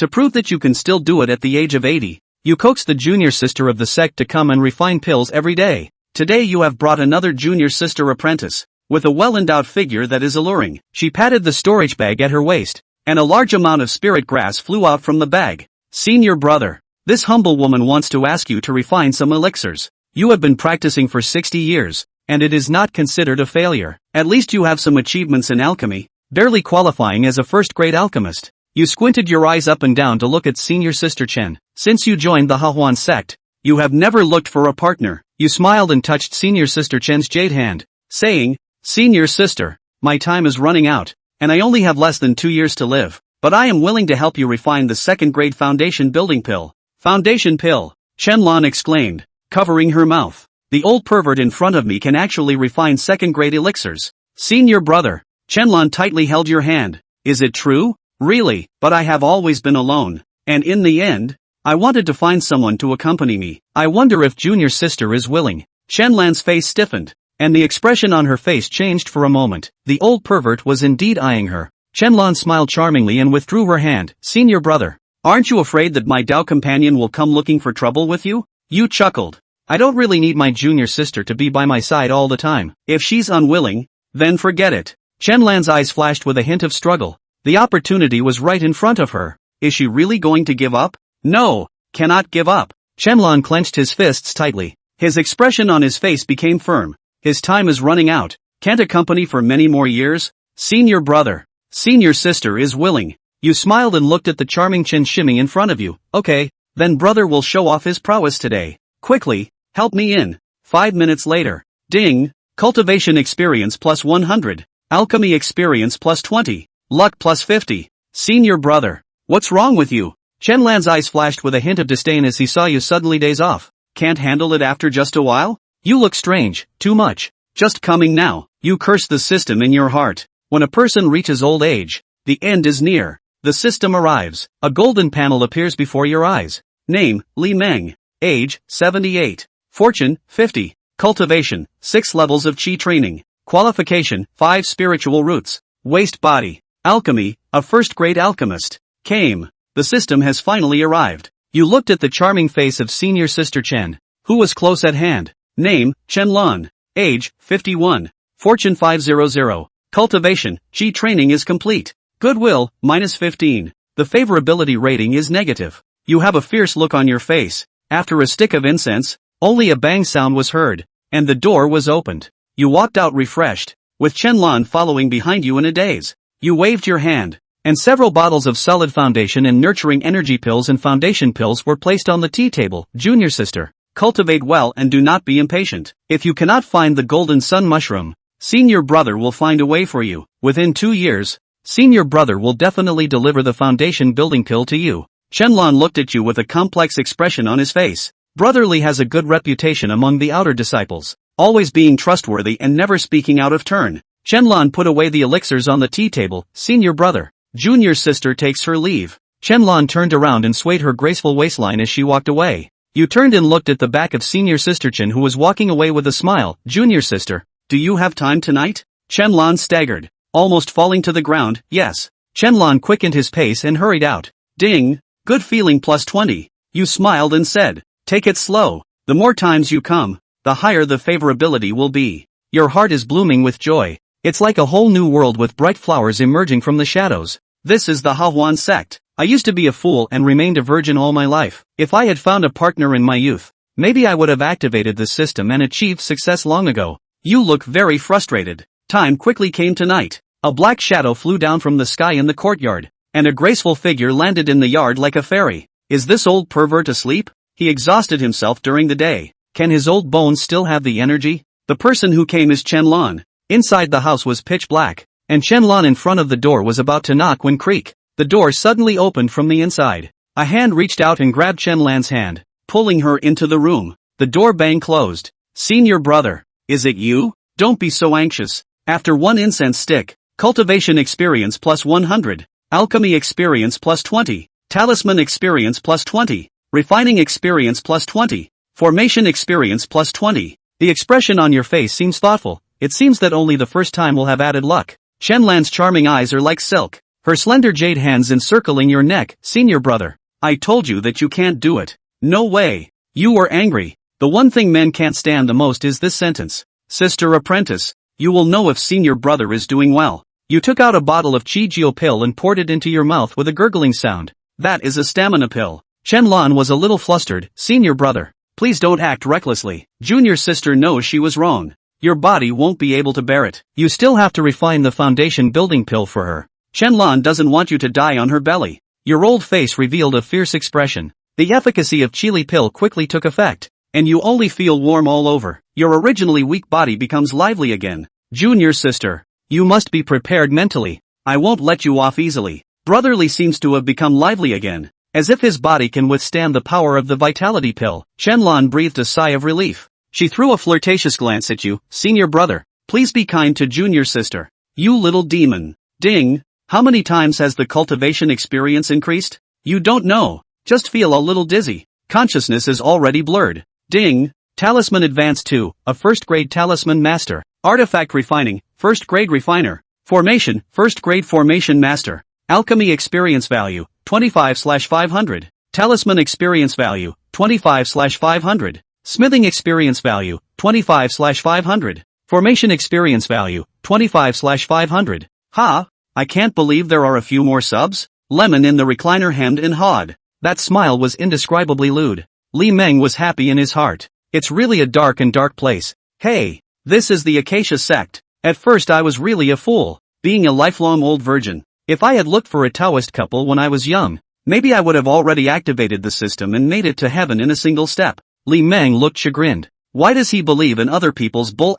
To prove that you can still do it at the age of 80, you coax the junior sister of the sect to come and refine pills every day. Today you have brought another junior sister apprentice, with a well-endowed figure that is alluring. She patted the storage bag at her waist, and a large amount of spirit grass flew out from the bag. Senior brother, this humble woman wants to ask you to refine some elixirs. You have been practicing for 60 years, and it is not considered a failure. At least you have some achievements in alchemy, barely qualifying as a first-grade alchemist. You squinted your eyes up and down to look at senior sister Chen. Since you joined the Hehuan Sect, you have never looked for a partner. You smiled and touched senior sister Chen's jade hand, saying, Senior sister, my time is running out, and I only have less than 2 years to live, but I am willing to help you refine the second-grade foundation building pill. Foundation pill, Chen exclaimed, covering her mouth. The old pervert in front of me can actually refine second-grade elixirs. Senior brother, Chen tightly held your hand. Is it true? Really, but I have always been alone, and in the end, I wanted to find someone to accompany me. I wonder if junior sister is willing. Chen face stiffened, and the expression on her face changed for a moment. The old pervert was indeed eyeing her. Chen smiled charmingly and withdrew her hand. Senior brother, aren't you afraid that my Dao companion will come looking for trouble with you? You chuckled. I don't really need my junior sister to be by my side all the time. If she's unwilling, then forget it. Chen eyes flashed with a hint of struggle. The opportunity was right in front of her. Is she really going to give up? No, cannot give up. Chen clenched his fists tightly. His expression on his face became firm. His time is running out. Can't accompany for many more years? Senior brother. Senior sister is willing. You smiled and looked at the charming Chen shimming in front of you. Okay, then brother will show off his prowess today. Quickly, help me in. 5 minutes later. Ding. Cultivation experience plus 100. Alchemy experience plus 20. Luck plus 50. Senior brother. What's wrong with you? Chen eyes flashed with a hint of disdain as he saw you suddenly daze off. Can't handle it after just a while? You look strange, too much. Just coming now. You curse the system in your heart. When a person reaches old age, the end is near. The system arrives. A golden panel appears before your eyes. Name, Li Meng. Age, 78. Fortune, 50. Cultivation, 6 levels of Qi training. Qualification, 5 spiritual roots. Waste body. Alchemy, a first-grade alchemist. Came. The system has finally arrived. You looked at the charming face of senior sister Chen, who was close at hand. Name, Chen. Age, 51. Fortune 500. Cultivation, Qi training is complete. Goodwill, minus 15. The favorability rating is negative. You have a fierce look on your face. After a stick of incense, only a bang sound was heard, and the door was opened. You walked out refreshed, with Chen following behind you in a daze. You waved your hand, and several bottles of solid foundation and nurturing energy pills and foundation pills were placed on the tea table. Junior sister, cultivate well and do not be impatient. If you cannot find the golden sun mushroom, senior brother will find a way for you. Within 2 years, senior brother will definitely deliver the foundation building pill to you. Chen looked at you with a complex expression on his face. Brotherly has a good reputation among the outer disciples, always being trustworthy and never speaking out of turn. Chen put away the elixirs on the tea table. Senior brother, junior sister takes her leave. Chen turned around and swayed her graceful waistline as she walked away. You turned and looked at the back of senior sister Chen, who was walking away with a smile. Junior sister, do you have time tonight? Chen staggered, almost falling to the ground. Yes. Chen quickened his pace and hurried out. Ding. Good feeling plus 20. You smiled and said, take it slow. The more times you come, the higher the favorability will be. Your heart is blooming with joy. It's like a whole new world with bright flowers emerging from the shadows. This is the Hehuan Sect. I used to be a fool and remained a virgin all my life. If I had found a partner in my youth, maybe I would have activated the system and achieved success long ago. You look very frustrated. Time quickly came to night. A black shadow flew down from the sky in the courtyard, and a graceful figure landed in the yard like a fairy. Is this old pervert asleep? He exhausted himself during the day. Can his old bones still have the energy? The person who came is Chen. Inside the house was pitch black, and Chen in front of the door was about to knock when creak. The door suddenly opened from the inside. A hand reached out and grabbed Chen hand, pulling her into the room. The door bang closed. Senior brother, is it you? Don't be so anxious. After 1 incense stick, cultivation experience plus 100, alchemy experience plus 20, talisman experience plus 20, refining experience plus 20, formation experience plus 20. The expression on your face seems thoughtful. It seems that only the first time will have added luck. Chen Lan's charming eyes are like silk. her slender jade hands encircling your neck. Senior brother, I told you that you can't do it. No way. You were angry. The one thing men can't stand the most is this sentence. Sister apprentice, you will know if senior brother is doing well. You took out a bottle of Chi-Geo pill and poured it into your mouth with a gurgling sound. That is a stamina pill. Chen-lan was a little flustered. Senior brother, please don't act recklessly. Junior sister knows she was wrong. Your body won't be able to bear it. You still have to refine the foundation building pill for her. Chen-lan doesn't want you to die on her belly. Your old face revealed a fierce expression. The efficacy of chili pill quickly took effect, and you only feel warm all over. Your originally weak body becomes lively again. Junior sister, you must be prepared mentally. I won't let you off easily. Brotherly seems to have become lively again, as if his body can withstand the power of the vitality pill. Chen-lan breathed a sigh of relief. She threw a flirtatious glance at you. Senior brother, please be kind to junior sister. You little demon. Ding. How many times has the cultivation experience increased? You don't know. Just feel a little dizzy. Consciousness is already blurred. Ding. Talisman Advanced 2, a first-grade talisman master. Artifact Refining, first-grade refiner. Formation, first-grade formation master. Alchemy Experience Value, 25/500. Talisman Experience Value, 25/500. Smithing Experience Value, 25/500. Formation Experience Value, 25/500. Ha! I can't believe there are a few more subs? Lemon in the recliner hemmed and hawed. That smile was indescribably lewd. Li Meng was happy in his heart. It's really a dark place. Hey, this is the Acacia Sect. At first I was really a fool, being a lifelong old virgin. If I had looked for a Taoist couple when I was young, maybe I would have already activated the system and made it to heaven in a single step. Li Meng looked chagrined. Why does he believe in other people's bull?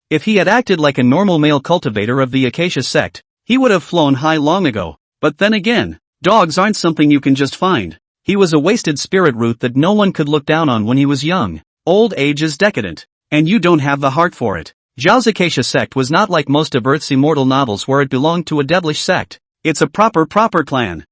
If he had acted like a normal male cultivator of the Acacia Sect, he would have flown high long ago. But then again, dogs aren't something you can just find. He was a wasted spirit root that no one could look down on when he was young. Old age is decadent, and you don't have the heart for it. Zhao's Acacia Sect was not like most of Earth's immortal novels where it belonged to a devilish sect. It's a proper clan.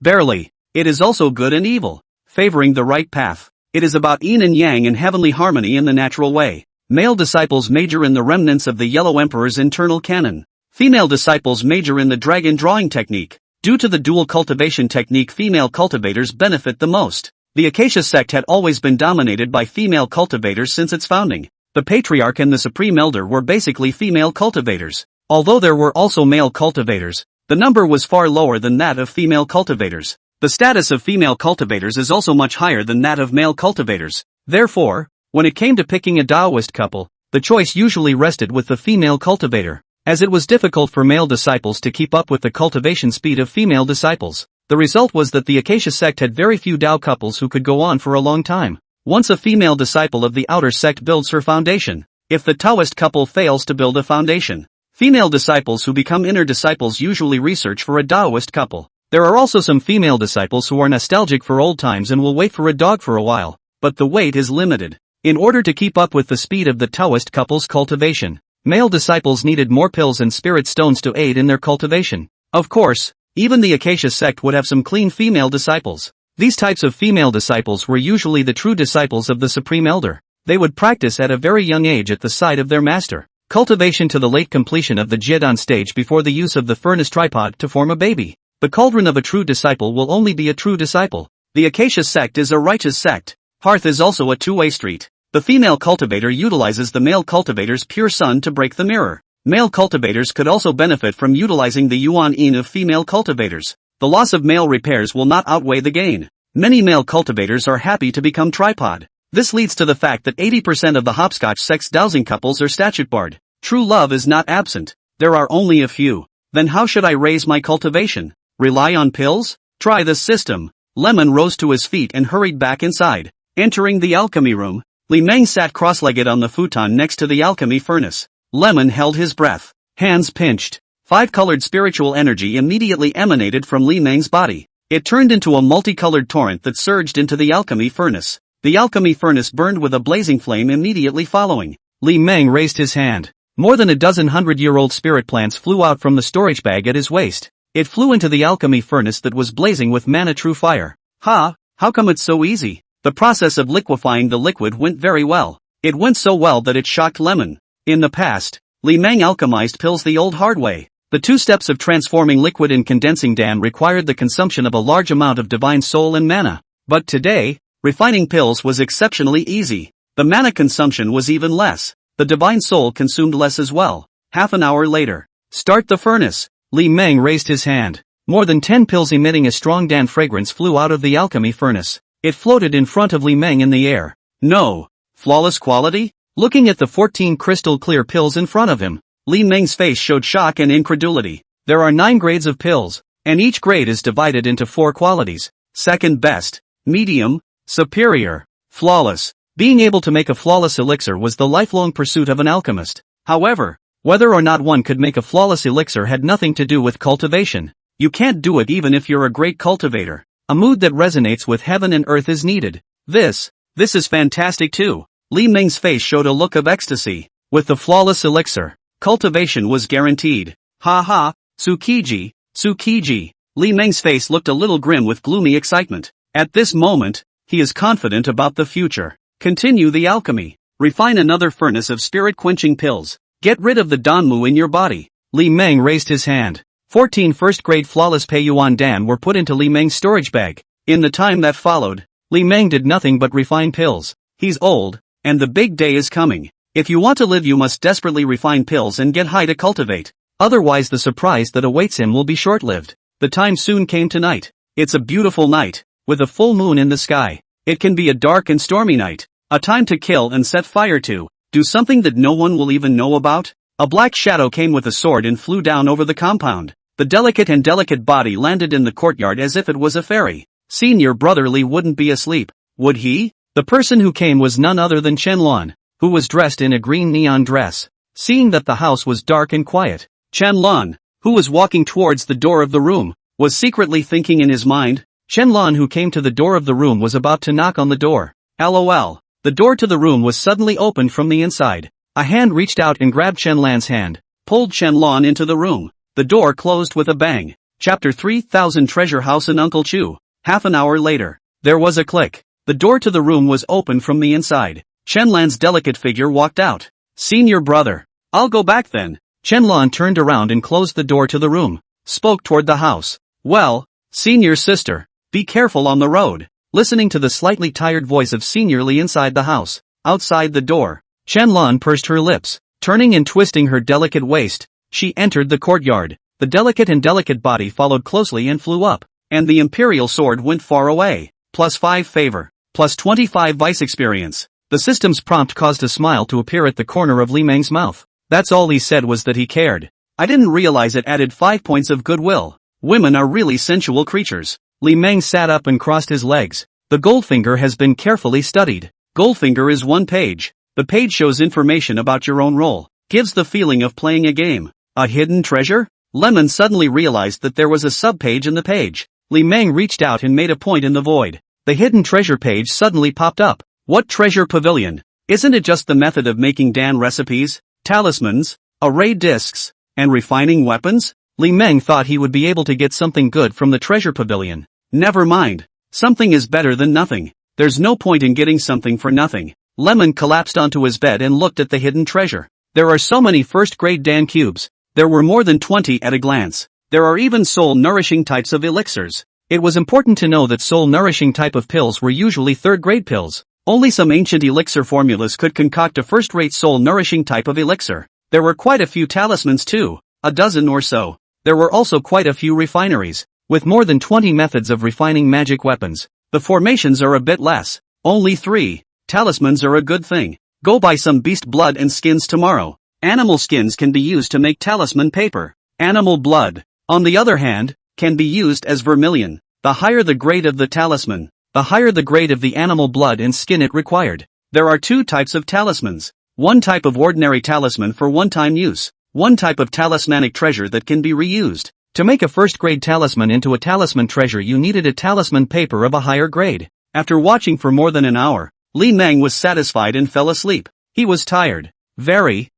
Barely. It is also good and evil, favoring the right path. It is about yin and yang and heavenly harmony in the natural way. Male disciples major in the remnants of the Yellow Emperor's internal canon. Female disciples major in the dragon drawing technique. Due to the dual cultivation technique, female cultivators benefit the most. The Acacia Sect had always been dominated by female cultivators since its founding. The Patriarch and the Supreme Elder were basically female cultivators. Although there were also male cultivators, the number was far lower than that of female cultivators. The status of female cultivators is also much higher than that of male cultivators. Therefore, when it came to picking a Taoist couple, the choice usually rested with the female cultivator, as it was difficult for male disciples to keep up with the cultivation speed of female disciples. The result was that the Acacia Sect had very few Tao couples who could go on for a long time. Once a female disciple of the outer sect builds her foundation, if the Taoist couple fails to build a foundation, female disciples who become inner disciples usually research for a Taoist couple. There are also some female disciples who are nostalgic for old times and will wait for a dog for a while, but the wait is limited. In order to keep up with the speed of the Taoist couple's cultivation, male disciples needed more pills and spirit stones to aid in their cultivation. Of course, even the Acacia Sect would have some clean female disciples. These types of female disciples were usually the true disciples of the Supreme Elder. They would practice at a very young age at the side of their master. Cultivation to the late completion of the Jiedan stage before the use of the furnace tripod to form a baby. The cauldron of a true disciple will only be a true disciple. The Acacia Sect is a righteous sect. Hearth is also a two-way street. The female cultivator utilizes the male cultivator's pure sun to break the mirror. Male cultivators could also benefit from utilizing the yuan yin of female cultivators. The loss of male repairs will not outweigh the gain. Many male cultivators are happy to become tripod. This leads to the fact that 80% of the hopscotch sex dowsing couples are statute barred. True love is not absent. There are only a few. Then how should I raise my cultivation? Rely on pills? Try this system. Lemon rose to his feet and hurried back inside. Entering the alchemy room, Li Meng sat cross-legged on the futon next to the alchemy furnace. Lemon held his breath. Hands pinched. Five-colored spiritual energy immediately emanated from Li Meng's body. It turned into a multicolored torrent that surged into the alchemy furnace. The alchemy furnace burned with a blazing flame immediately following. Li Meng raised his hand. More than a dozen 100-year-old spirit plants flew out from the storage bag at his waist. It flew into the alchemy furnace that was blazing with mana true fire. How come it's so easy? The process of liquefying the liquid went very well. It went so well that it shocked Lemon. In the past, Li Meng alchemized pills the old hard way. The two steps of transforming liquid and condensing Dan required the consumption of a large amount of divine soul and mana. But today, refining pills was exceptionally easy. The mana consumption was even less. The divine soul consumed less as well. Half an hour later. Start the furnace. Li Meng raised his hand. More than 10 pills emitting a strong Dan fragrance flew out of the alchemy furnace. It floated in front of Li Meng in the air. No. Flawless quality? Looking at the 14 crystal clear pills in front of him, Li Meng's face showed shock and incredulity. There are 9 grades of pills, and each grade is divided into 4 qualities. Second best, medium, superior, flawless. Being able to make a flawless elixir was the lifelong pursuit of an alchemist. However, whether or not one could make a flawless elixir had nothing to do with cultivation. You can't do it even if you're a great cultivator. A mood that resonates with heaven and earth is needed. This is fantastic too. Li Meng's face showed a look of ecstasy. With the flawless elixir, cultivation was guaranteed. Ha ha, Tsukiji, Tsukiji. Li Meng's face looked a little grim with gloomy excitement. At this moment, he is confident about the future. Continue the alchemy. Refine another furnace of spirit-quenching pills. Get rid of the Danmu in your body. Li Meng raised his hand. 14 first-grade flawless Hehuan Dan were put into Li Meng's storage bag. In the time that followed, Li Meng did nothing but refine pills. He's old, and the big day is coming. If you want to live, you must desperately refine pills and get high to cultivate. Otherwise the surprise that awaits him will be short-lived. The time soon came tonight. It's a beautiful night, with a full moon in the sky. It can be a dark and stormy night. A time to kill and set fire to. Do something that no one will even know about. A black shadow came with a sword and flew down over the compound. The delicate body landed in the courtyard as if it was a fairy. Senior brother Li wouldn't be asleep, would he? The person who came was none other than Qianlong, who was dressed in a green neon dress. Seeing that the house was dark and quiet, Qianlong, who was walking towards the door of the room, was secretly thinking in his mind. Qianlong, who came to the door of the room, was about to knock on the door. LOL. The door to the room was suddenly opened from the inside. A hand reached out and grabbed Qianlong's hand, pulled Qianlong into the room. The door closed with a bang. Chapter 3000 Treasure House in Uncle Chu. Half an hour later, there was a click. The door to the room was opened from the inside. Qianlong's delicate figure walked out. Senior brother. I'll go back then. Qianlong turned around and closed the door to the room. Spoke toward the house. Well, senior sister, be careful on the road. Listening to the slightly tired voice of Senior Li inside the house, outside the door, Qianlong pursed her lips, turning and twisting her delicate waist. She entered the courtyard. The delicate body followed closely and flew up, and the imperial sword went far away. +5 favor, +25 vice experience. The system's prompt caused a smile to appear at the corner of Li Meng's mouth. That's all he said was that he cared. I didn't realize it added 5 points of goodwill. Women are really sensual creatures. Li Meng sat up and crossed his legs. The Goldfinger has been carefully studied. Goldfinger is 1 page. The page shows information about your own role. Gives the feeling of playing a game. A hidden treasure? Lemon suddenly realized that there was a subpage in the page. Li Meng reached out and made a point in the void. The hidden treasure page suddenly popped up. What treasure pavilion? Isn't it just the method of making Dan recipes, talismans, array discs, and refining weapons? Li Meng thought he would be able to get something good from the treasure pavilion. Never mind. Something is better than nothing. There's no point in getting something for nothing. Lemon collapsed onto his bed and looked at the hidden treasure. There are so many first-grade Dan cubes. There were more than 20 at a glance. There are even soul-nourishing types of elixirs. It was important to know that soul-nourishing type of pills were usually third-grade pills. Only some ancient elixir formulas could concoct a first-rate soul-nourishing type of elixir. There were quite a few talismans too, a dozen or so. There were also quite a few refineries, with more than 20 methods of refining magic weapons. The formations are a bit less, only 3. Talismans are a good thing. Go buy some beast blood and skins tomorrow. Animal skins can be used to make talisman paper. Animal blood, on the other hand, can be used as vermilion. The higher the grade of the talisman, the higher the grade of the animal blood and skin it required. There are 2 types of talismans. 1 type of ordinary talisman for one-time use. 1 type of talismanic treasure that can be reused. To make a first-grade talisman into a talisman treasure, you needed a talisman paper of a higher grade. After watching for more than an hour, Li Meng was satisfied and fell asleep. He was tired. Very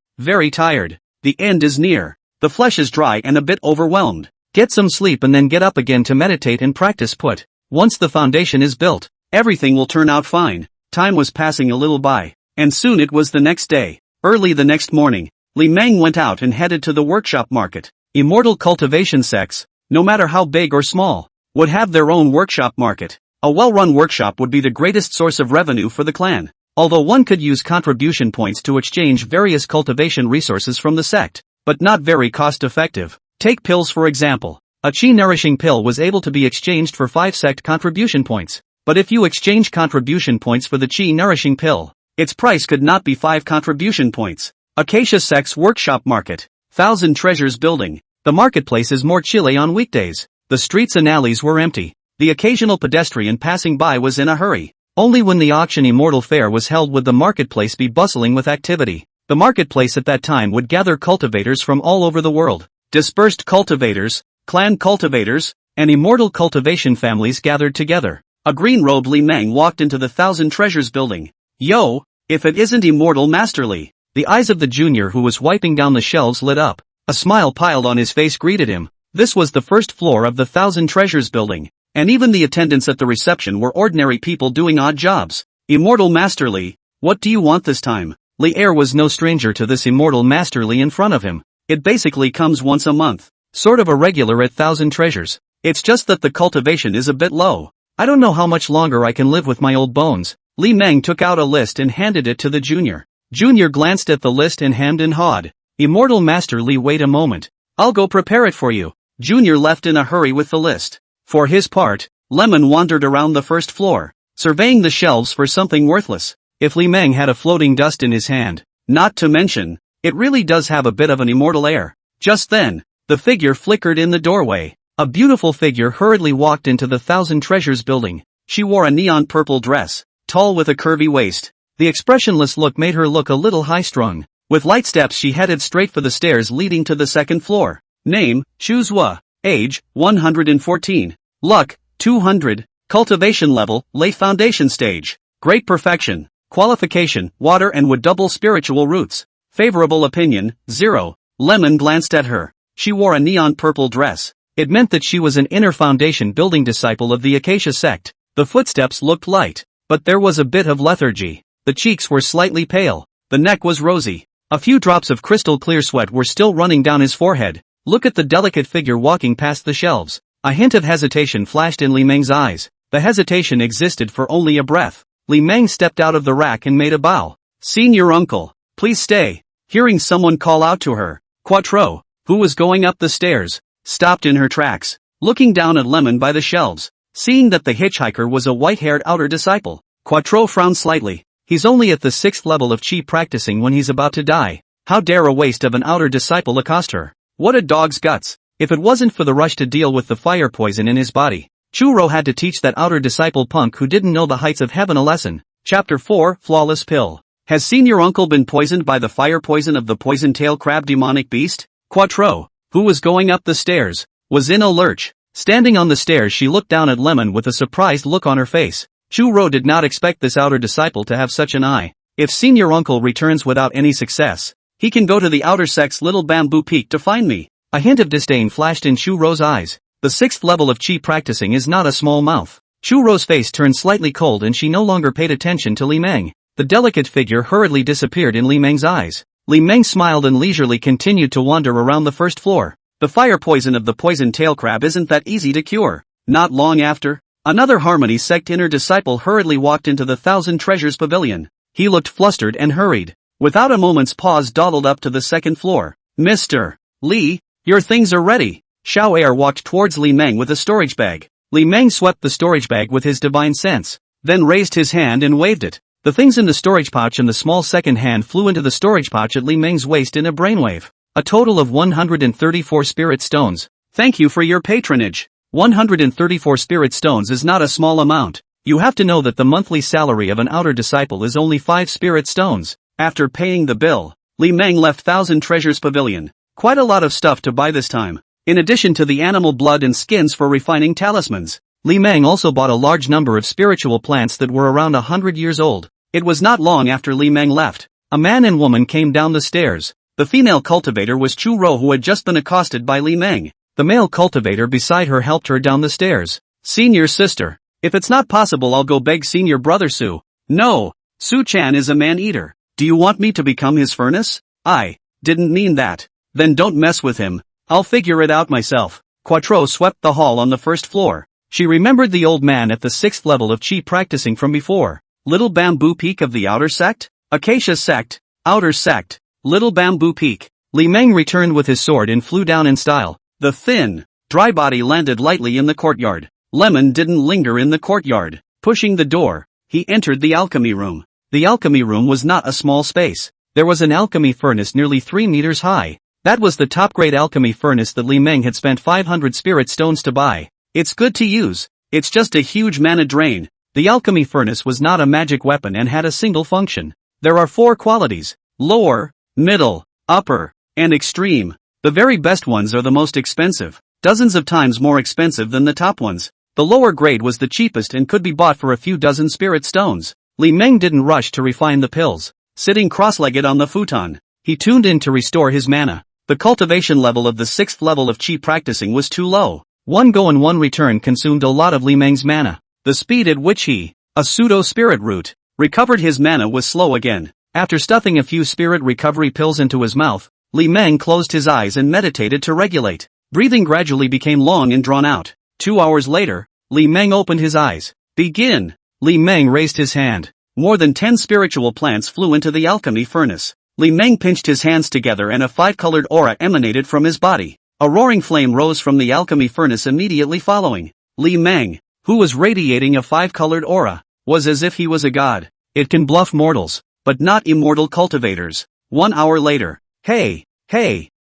tired. The end is near. The flesh is dry and a bit overwhelmed. Get some sleep and then get up again to meditate and practice put. Once the foundation is built, everything will turn out fine. Time was passing a little by, and soon it was the next day. Early the next morning, Li Meng went out and headed to the workshop market. Immortal cultivation sects, no matter how big or small, would have their own workshop market. A well-run workshop would be the greatest source of revenue for the clan, although one could use contribution points to exchange various cultivation resources from the sect, but not very cost-effective. Take pills for example. A chi-nourishing pill was able to be exchanged for 5 sect contribution points, but if you exchange contribution points for the chi-nourishing pill, its price could not be 5 contribution points. Acacia Sect's workshop market. 1,000 Treasures Building. The marketplace is more chilly on weekdays. The streets and alleys were empty. The occasional pedestrian passing by was in a hurry. Only when the auction Immortal Fair was held would the marketplace be bustling with activity. The marketplace at that time would gather cultivators from all over the world. Dispersed cultivators, clan cultivators, and immortal cultivation families gathered together. A green-robed Li Meng walked into the 1,000 Treasures Building. Yo, if it isn't Immortal Master Li. The eyes of the junior who was wiping down the shelves lit up. A smile piled on his face greeted him. This was the first floor of the 1,000 Treasures Building, and even the attendants at the reception were ordinary people doing odd jobs. Immortal Master Li, what do you want this time? Li Er was no stranger to this Immortal Master Li in front of him. It basically comes once a month. Sort of a regular at 1,000 Treasures. It's just that the cultivation is a bit low. I don't know how much longer I can live with my old bones. Li Meng took out a list and handed it to the junior. Junior glanced at the list and hemmed and hawed. Immortal Master Li, wait a moment. I'll go prepare it for you. Junior left in a hurry with the list. For his part, Lemon wandered around the first floor, surveying the shelves for something worthless. If Li Meng had a floating dust in his hand, not to mention, it really does have a bit of an immortal air. Just then, the figure flickered in the doorway. A beautiful figure hurriedly walked into the 1,000 Treasures Building. She wore a neon purple dress, tall with a curvy waist. The expressionless look made her look a little high-strung. With light steps she headed straight for the stairs leading to the second floor. Name, Xu Zhua. Age, 114. Luck, 200. Cultivation level, late foundation stage. Great perfection. Qualification, water and wood double spiritual roots. Favorable opinion, 0. Lemon glanced at her. She wore a neon purple dress. It meant that she was an inner foundation building disciple of the Acacia Sect. The footsteps looked light, but there was a bit of lethargy. The cheeks were slightly pale. The neck was rosy. A few drops of crystal clear sweat were still running down his forehead. Look at the delicate figure walking past the shelves. A hint of hesitation flashed in Li Meng's eyes. The hesitation existed for only a breath. Li Meng stepped out of the rack and made a bow. Senior uncle, please stay. Hearing someone call out to her, Quattro, who was going up the stairs, stopped in her tracks, looking down at Lemon by the shelves. Seeing that the hitchhiker was a white-haired outer disciple, Quattro frowned slightly. He's only at the 6th level of chi practicing when he's about to die. How dare a waste of an outer disciple accost her? What a dog's guts. If it wasn't for the rush to deal with the fire poison in his body, Churro had to teach that outer disciple punk who didn't know the heights of heaven a lesson. Chapter 4, Flawless Pill. Has senior uncle been poisoned by the fire poison of the poison-tail crab demonic beast? Quattro, who was going up the stairs, was in a lurch. Standing on the stairs she looked down at Lemon with a surprised look on her face. Churro did not expect this outer disciple to have such an eye. If senior uncle returns without any success, he can go to the outer sect's little bamboo peak to find me. A hint of disdain flashed in Churro's eyes. The 6th level of chi practicing is not a small mouth. Churro's face turned slightly cold and she no longer paid attention to Li Meng. The delicate figure hurriedly disappeared in Li Meng's eyes. Li Meng smiled and leisurely continued to wander around the first floor. The fire poison of the poison tail crab isn't that easy to cure. Not long after, another Harmony Sect inner disciple hurriedly walked into the 1,000 Treasures Pavilion. He looked flustered and hurried. Without a moment's pause dawdled up to the second floor. Mr. Li, your things are ready. Xiao Er walked towards Li Meng with a storage bag. Li Meng swept the storage bag with his divine sense, then raised his hand and waved it. The things in the storage pouch and the small second hand flew into the storage pouch at Li Meng's waist in a brainwave. A total of 134 spirit stones. Thank you for your patronage. 134 spirit stones is not a small amount. You have to know that the monthly salary of an outer disciple is only 5 spirit stones. After paying the bill, Li Meng left 1,000 Treasures Pavilion. Quite a lot of stuff to buy this time. In addition to the animal blood and skins for refining talismans, Li Meng also bought a large number of spiritual plants that were around 100 years old. It was not long after Li Meng left. A man and woman came down the stairs. The female cultivator was Churro, who had just been accosted by Li Meng. The male cultivator beside her helped her down the stairs. Senior sister, if it's not possible I'll go beg senior brother Su. No, Su-chan is a man-eater. Do you want me to become his furnace? I didn't mean that. Then don't mess with him. I'll figure it out myself. Quattro swept the hall on the first floor. She remembered the old man at the 6th level of chi practicing from before. Little Bamboo Peak of the Outer Sect? Acacia Sect. Outer Sect. Little Bamboo Peak. Li Meng returned with his sword and flew down in style. The thin, dry body landed lightly in the courtyard. Lemon didn't linger in the courtyard. Pushing the door, he entered the alchemy room. The alchemy room was not a small space. There was an alchemy furnace nearly 3 meters high. That was the top-grade alchemy furnace that Li Meng had spent 500 spirit stones to buy. It's good to use. It's just a huge mana drain. The alchemy furnace was not a magic weapon and had a single function. There are 4 qualities: lower, middle, upper, and extreme. The very best ones are the most expensive, dozens of times more expensive than the top ones. The lower grade was the cheapest and could be bought for a few dozen spirit stones. Li Meng didn't rush to refine the pills. Sitting cross-legged on the futon, he tuned in to restore his mana. The cultivation level of the 6th level of chi practicing was too low. 1 go and 1 return consumed a lot of Li Meng's mana. The speed at which he, a pseudo-spirit root, recovered his mana was slow again. After stuffing a few spirit recovery pills into his mouth, Li Meng closed his eyes and meditated to regulate. Breathing gradually became long and drawn out. 2 hours later, Li Meng opened his eyes. Begin! Li Meng raised his hand. More than 10 spiritual plants flew into the alchemy furnace. Li Meng pinched his hands together and a 5-colored aura emanated from his body. A roaring flame rose from the alchemy furnace immediately following. Li Meng, who was radiating a 5-colored aura, was as if he was a god. It can bluff mortals, but not immortal cultivators. 1 hour later. Hey,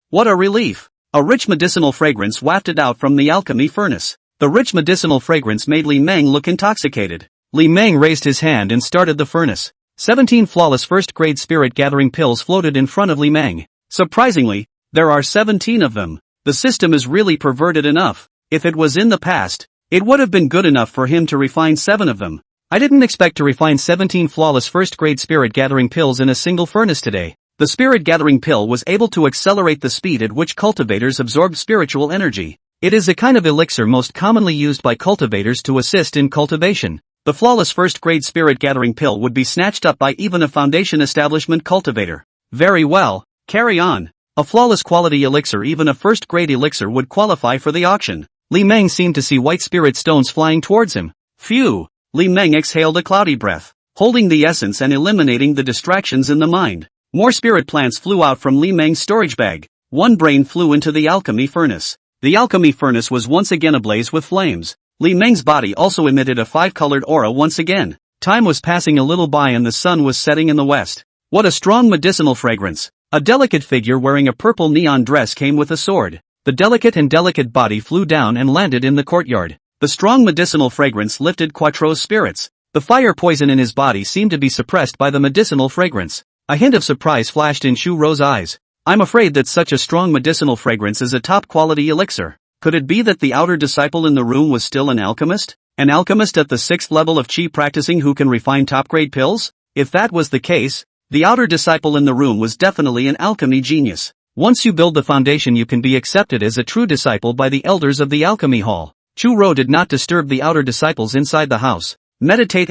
what a relief! A rich medicinal fragrance wafted out from the alchemy furnace. The rich medicinal fragrance made Li Meng look intoxicated. Li Meng raised his hand and started the furnace. 17 flawless first-grade spirit-gathering pills floated in front of Li Meng. Surprisingly, there are 17 of them. The system is really perverted enough. If it was in the past, it would have been good enough for him to refine 7 of them. I didn't expect to refine 17 flawless first-grade spirit-gathering pills in a single furnace today. The spirit-gathering pill was able to accelerate the speed at which cultivators absorb spiritual energy. It is a kind of elixir most commonly used by cultivators to assist in cultivation. The flawless first-grade spirit-gathering pill would be snatched up by even a foundation establishment cultivator. Very well, carry on. A flawless quality elixir, even a first-grade elixir, would qualify for the auction. Li Meng seemed to see white spirit stones flying towards him. Phew! Li Meng exhaled a cloudy breath, holding the essence and eliminating the distractions in the mind. More spirit plants flew out from Li Meng's storage bag. 1 brain flew into the alchemy furnace. The alchemy furnace was once again ablaze with flames. Li Meng's body also emitted a 5-colored aura once again. Time was passing a little by and the sun was setting in the west. What a strong medicinal fragrance! A delicate figure wearing a purple neon dress came with a sword. The delicate body flew down and landed in the courtyard. The strong medicinal fragrance lifted Quattro's spirits. The fire poison in his body seemed to be suppressed by the medicinal fragrance. A hint of surprise flashed in Shu Ro's eyes. I'm afraid that such a strong medicinal fragrance is a top-quality elixir. Could it be that the outer disciple in the room was still an alchemist? An alchemist at the 6th level of chi practicing who can refine top-grade pills? If that was the case, the outer disciple in the room was definitely an alchemy genius. Once you build the foundation, you can be accepted as a true disciple by the elders of the alchemy hall. Shu Ro did not disturb the outer disciples inside the house. Meditate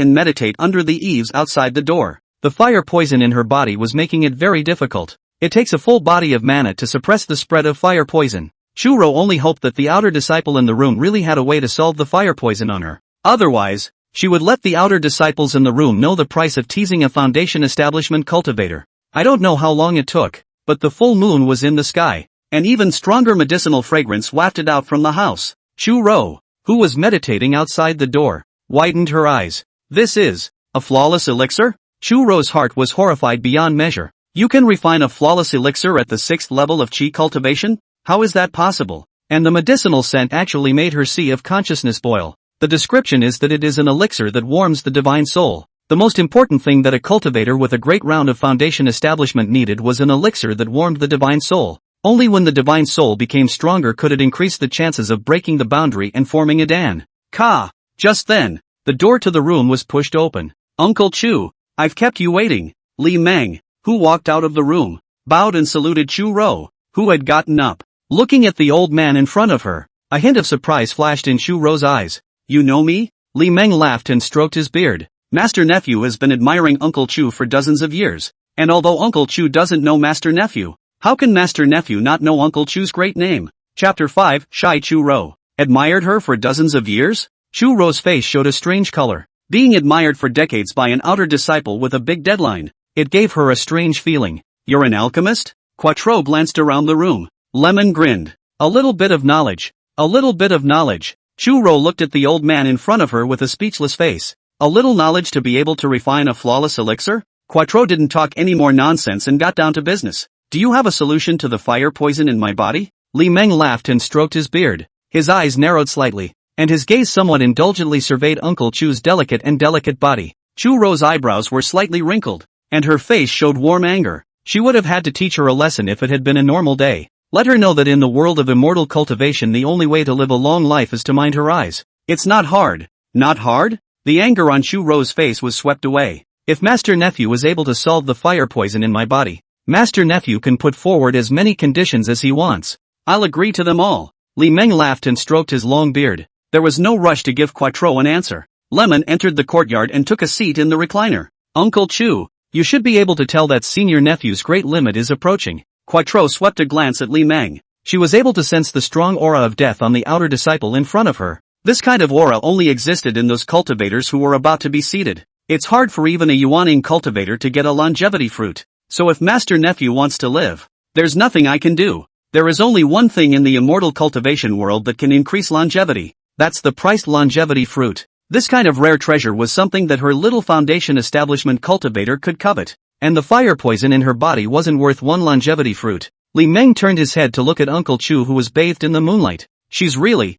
under the eaves outside the door. The fire poison in her body was making it very difficult. It takes a full body of mana to suppress the spread of fire poison. Shu Ro only hoped that the outer disciple in the room really had a way to solve the fire poison on her. Otherwise, she would let the outer disciples in the room know the price of teasing a foundation establishment cultivator. I don't know how long it took, but the full moon was in the sky. An even stronger medicinal fragrance wafted out from the house. Shu Ro, who was meditating outside the door, widened her eyes. This is a flawless elixir? Shu Ro's heart was horrified beyond measure. You can refine a flawless elixir at the 6th level of chi cultivation? How is that possible? And the medicinal scent actually made her sea of consciousness boil. The description is that it is an elixir that warms the divine soul. The most important thing that a cultivator with a great round of foundation establishment needed was an elixir that warmed the divine soul. Only when the divine soul became stronger could it increase the chances of breaking the boundary and forming a Dan. Ka! Just then, the door to the room was pushed open. Uncle Chu, I've kept you waiting. Li Meng, who walked out of the room, bowed and saluted Shu Ro, who had gotten up. Looking at the old man in front of her, a hint of surprise flashed in Shu Ro's eyes. You know me? Li Meng laughed and stroked his beard. Master Nephew has been admiring Uncle Chu for dozens of years, and although Uncle Chu doesn't know Master Nephew, how can Master Nephew not know Uncle Chu's great name? Chapter 5, Shy Chu-ro. Admired her for dozens of years? Chu-ro's face showed a strange color. Being admired for decades by an outer disciple with a big deadline. It gave her a strange feeling. You're an alchemist? Quattro glanced around the room. Lemon grinned. A little bit of knowledge. A little bit of knowledge. Chu-ro looked at the old man in front of her with a speechless face. A little knowledge to be able to refine a flawless elixir? Quattro didn't talk any more nonsense and got down to business. Do you have a solution to the fire poison in my body? Li Meng laughed and stroked his beard. His eyes narrowed slightly, and his gaze somewhat indulgently surveyed Uncle Chu's delicate body. Chu-ro's eyebrows were slightly wrinkled, and her face showed warm anger. She would have had to teach her a lesson if it had been a normal day. Let her know that in the world of immortal cultivation the only way to live a long life is to mind her eyes. It's not hard. Not hard? The anger on Chu-ro's face was swept away. If Master Nephew was able to solve the fire poison in my body, Master Nephew can put forward as many conditions as he wants. I'll agree to them all. Li Meng laughed and stroked his long beard. There was no rush to give Quattro an answer. Lemon entered the courtyard and took a seat in the recliner. Uncle Chu, you should be able to tell that senior nephew's great limit is approaching. Quattro swept a glance at Li Meng. She was able to sense the strong aura of death on the outer disciple in front of her. This kind of aura only existed in those cultivators who were about to be seated. It's hard for even a Yuaning cultivator to get a longevity fruit. So if Master Nephew wants to live, there's nothing I can do. There is only one thing in the immortal cultivation world that can increase longevity. That's the priced longevity fruit. This kind of rare treasure was something that her little foundation establishment cultivator could covet. And the fire poison in her body wasn't worth one longevity fruit. Li Meng turned his head to look at Uncle Chu, who was bathed in the moonlight. She's really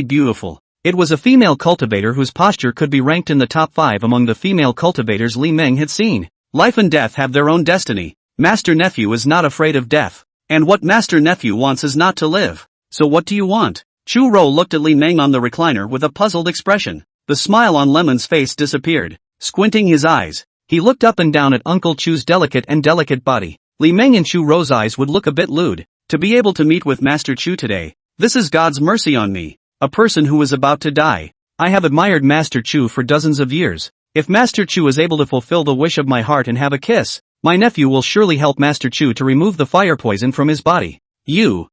beautiful. It was a female cultivator whose posture could be ranked in the top 5 among the female cultivators Li Meng had seen. Life and death have their own destiny. Master Nephew is not afraid of death. And what Master Nephew wants is not to live. So what do you want? Chu-ro looked at Li Meng on the recliner with a puzzled expression. The smile on Lemon's face disappeared. Squinting his eyes, he looked up and down at Uncle Chu's delicate body. Li Meng and Chu-ro's eyes would look a bit lewd. To be able to meet with Master Chu today, this is God's mercy on me. A person who is about to die. I have admired Master Chu for dozens of years. If Master Chu is able to fulfill the wish of my heart and have a kiss, my nephew will surely help Master Chu to remove the fire poison from his body. You.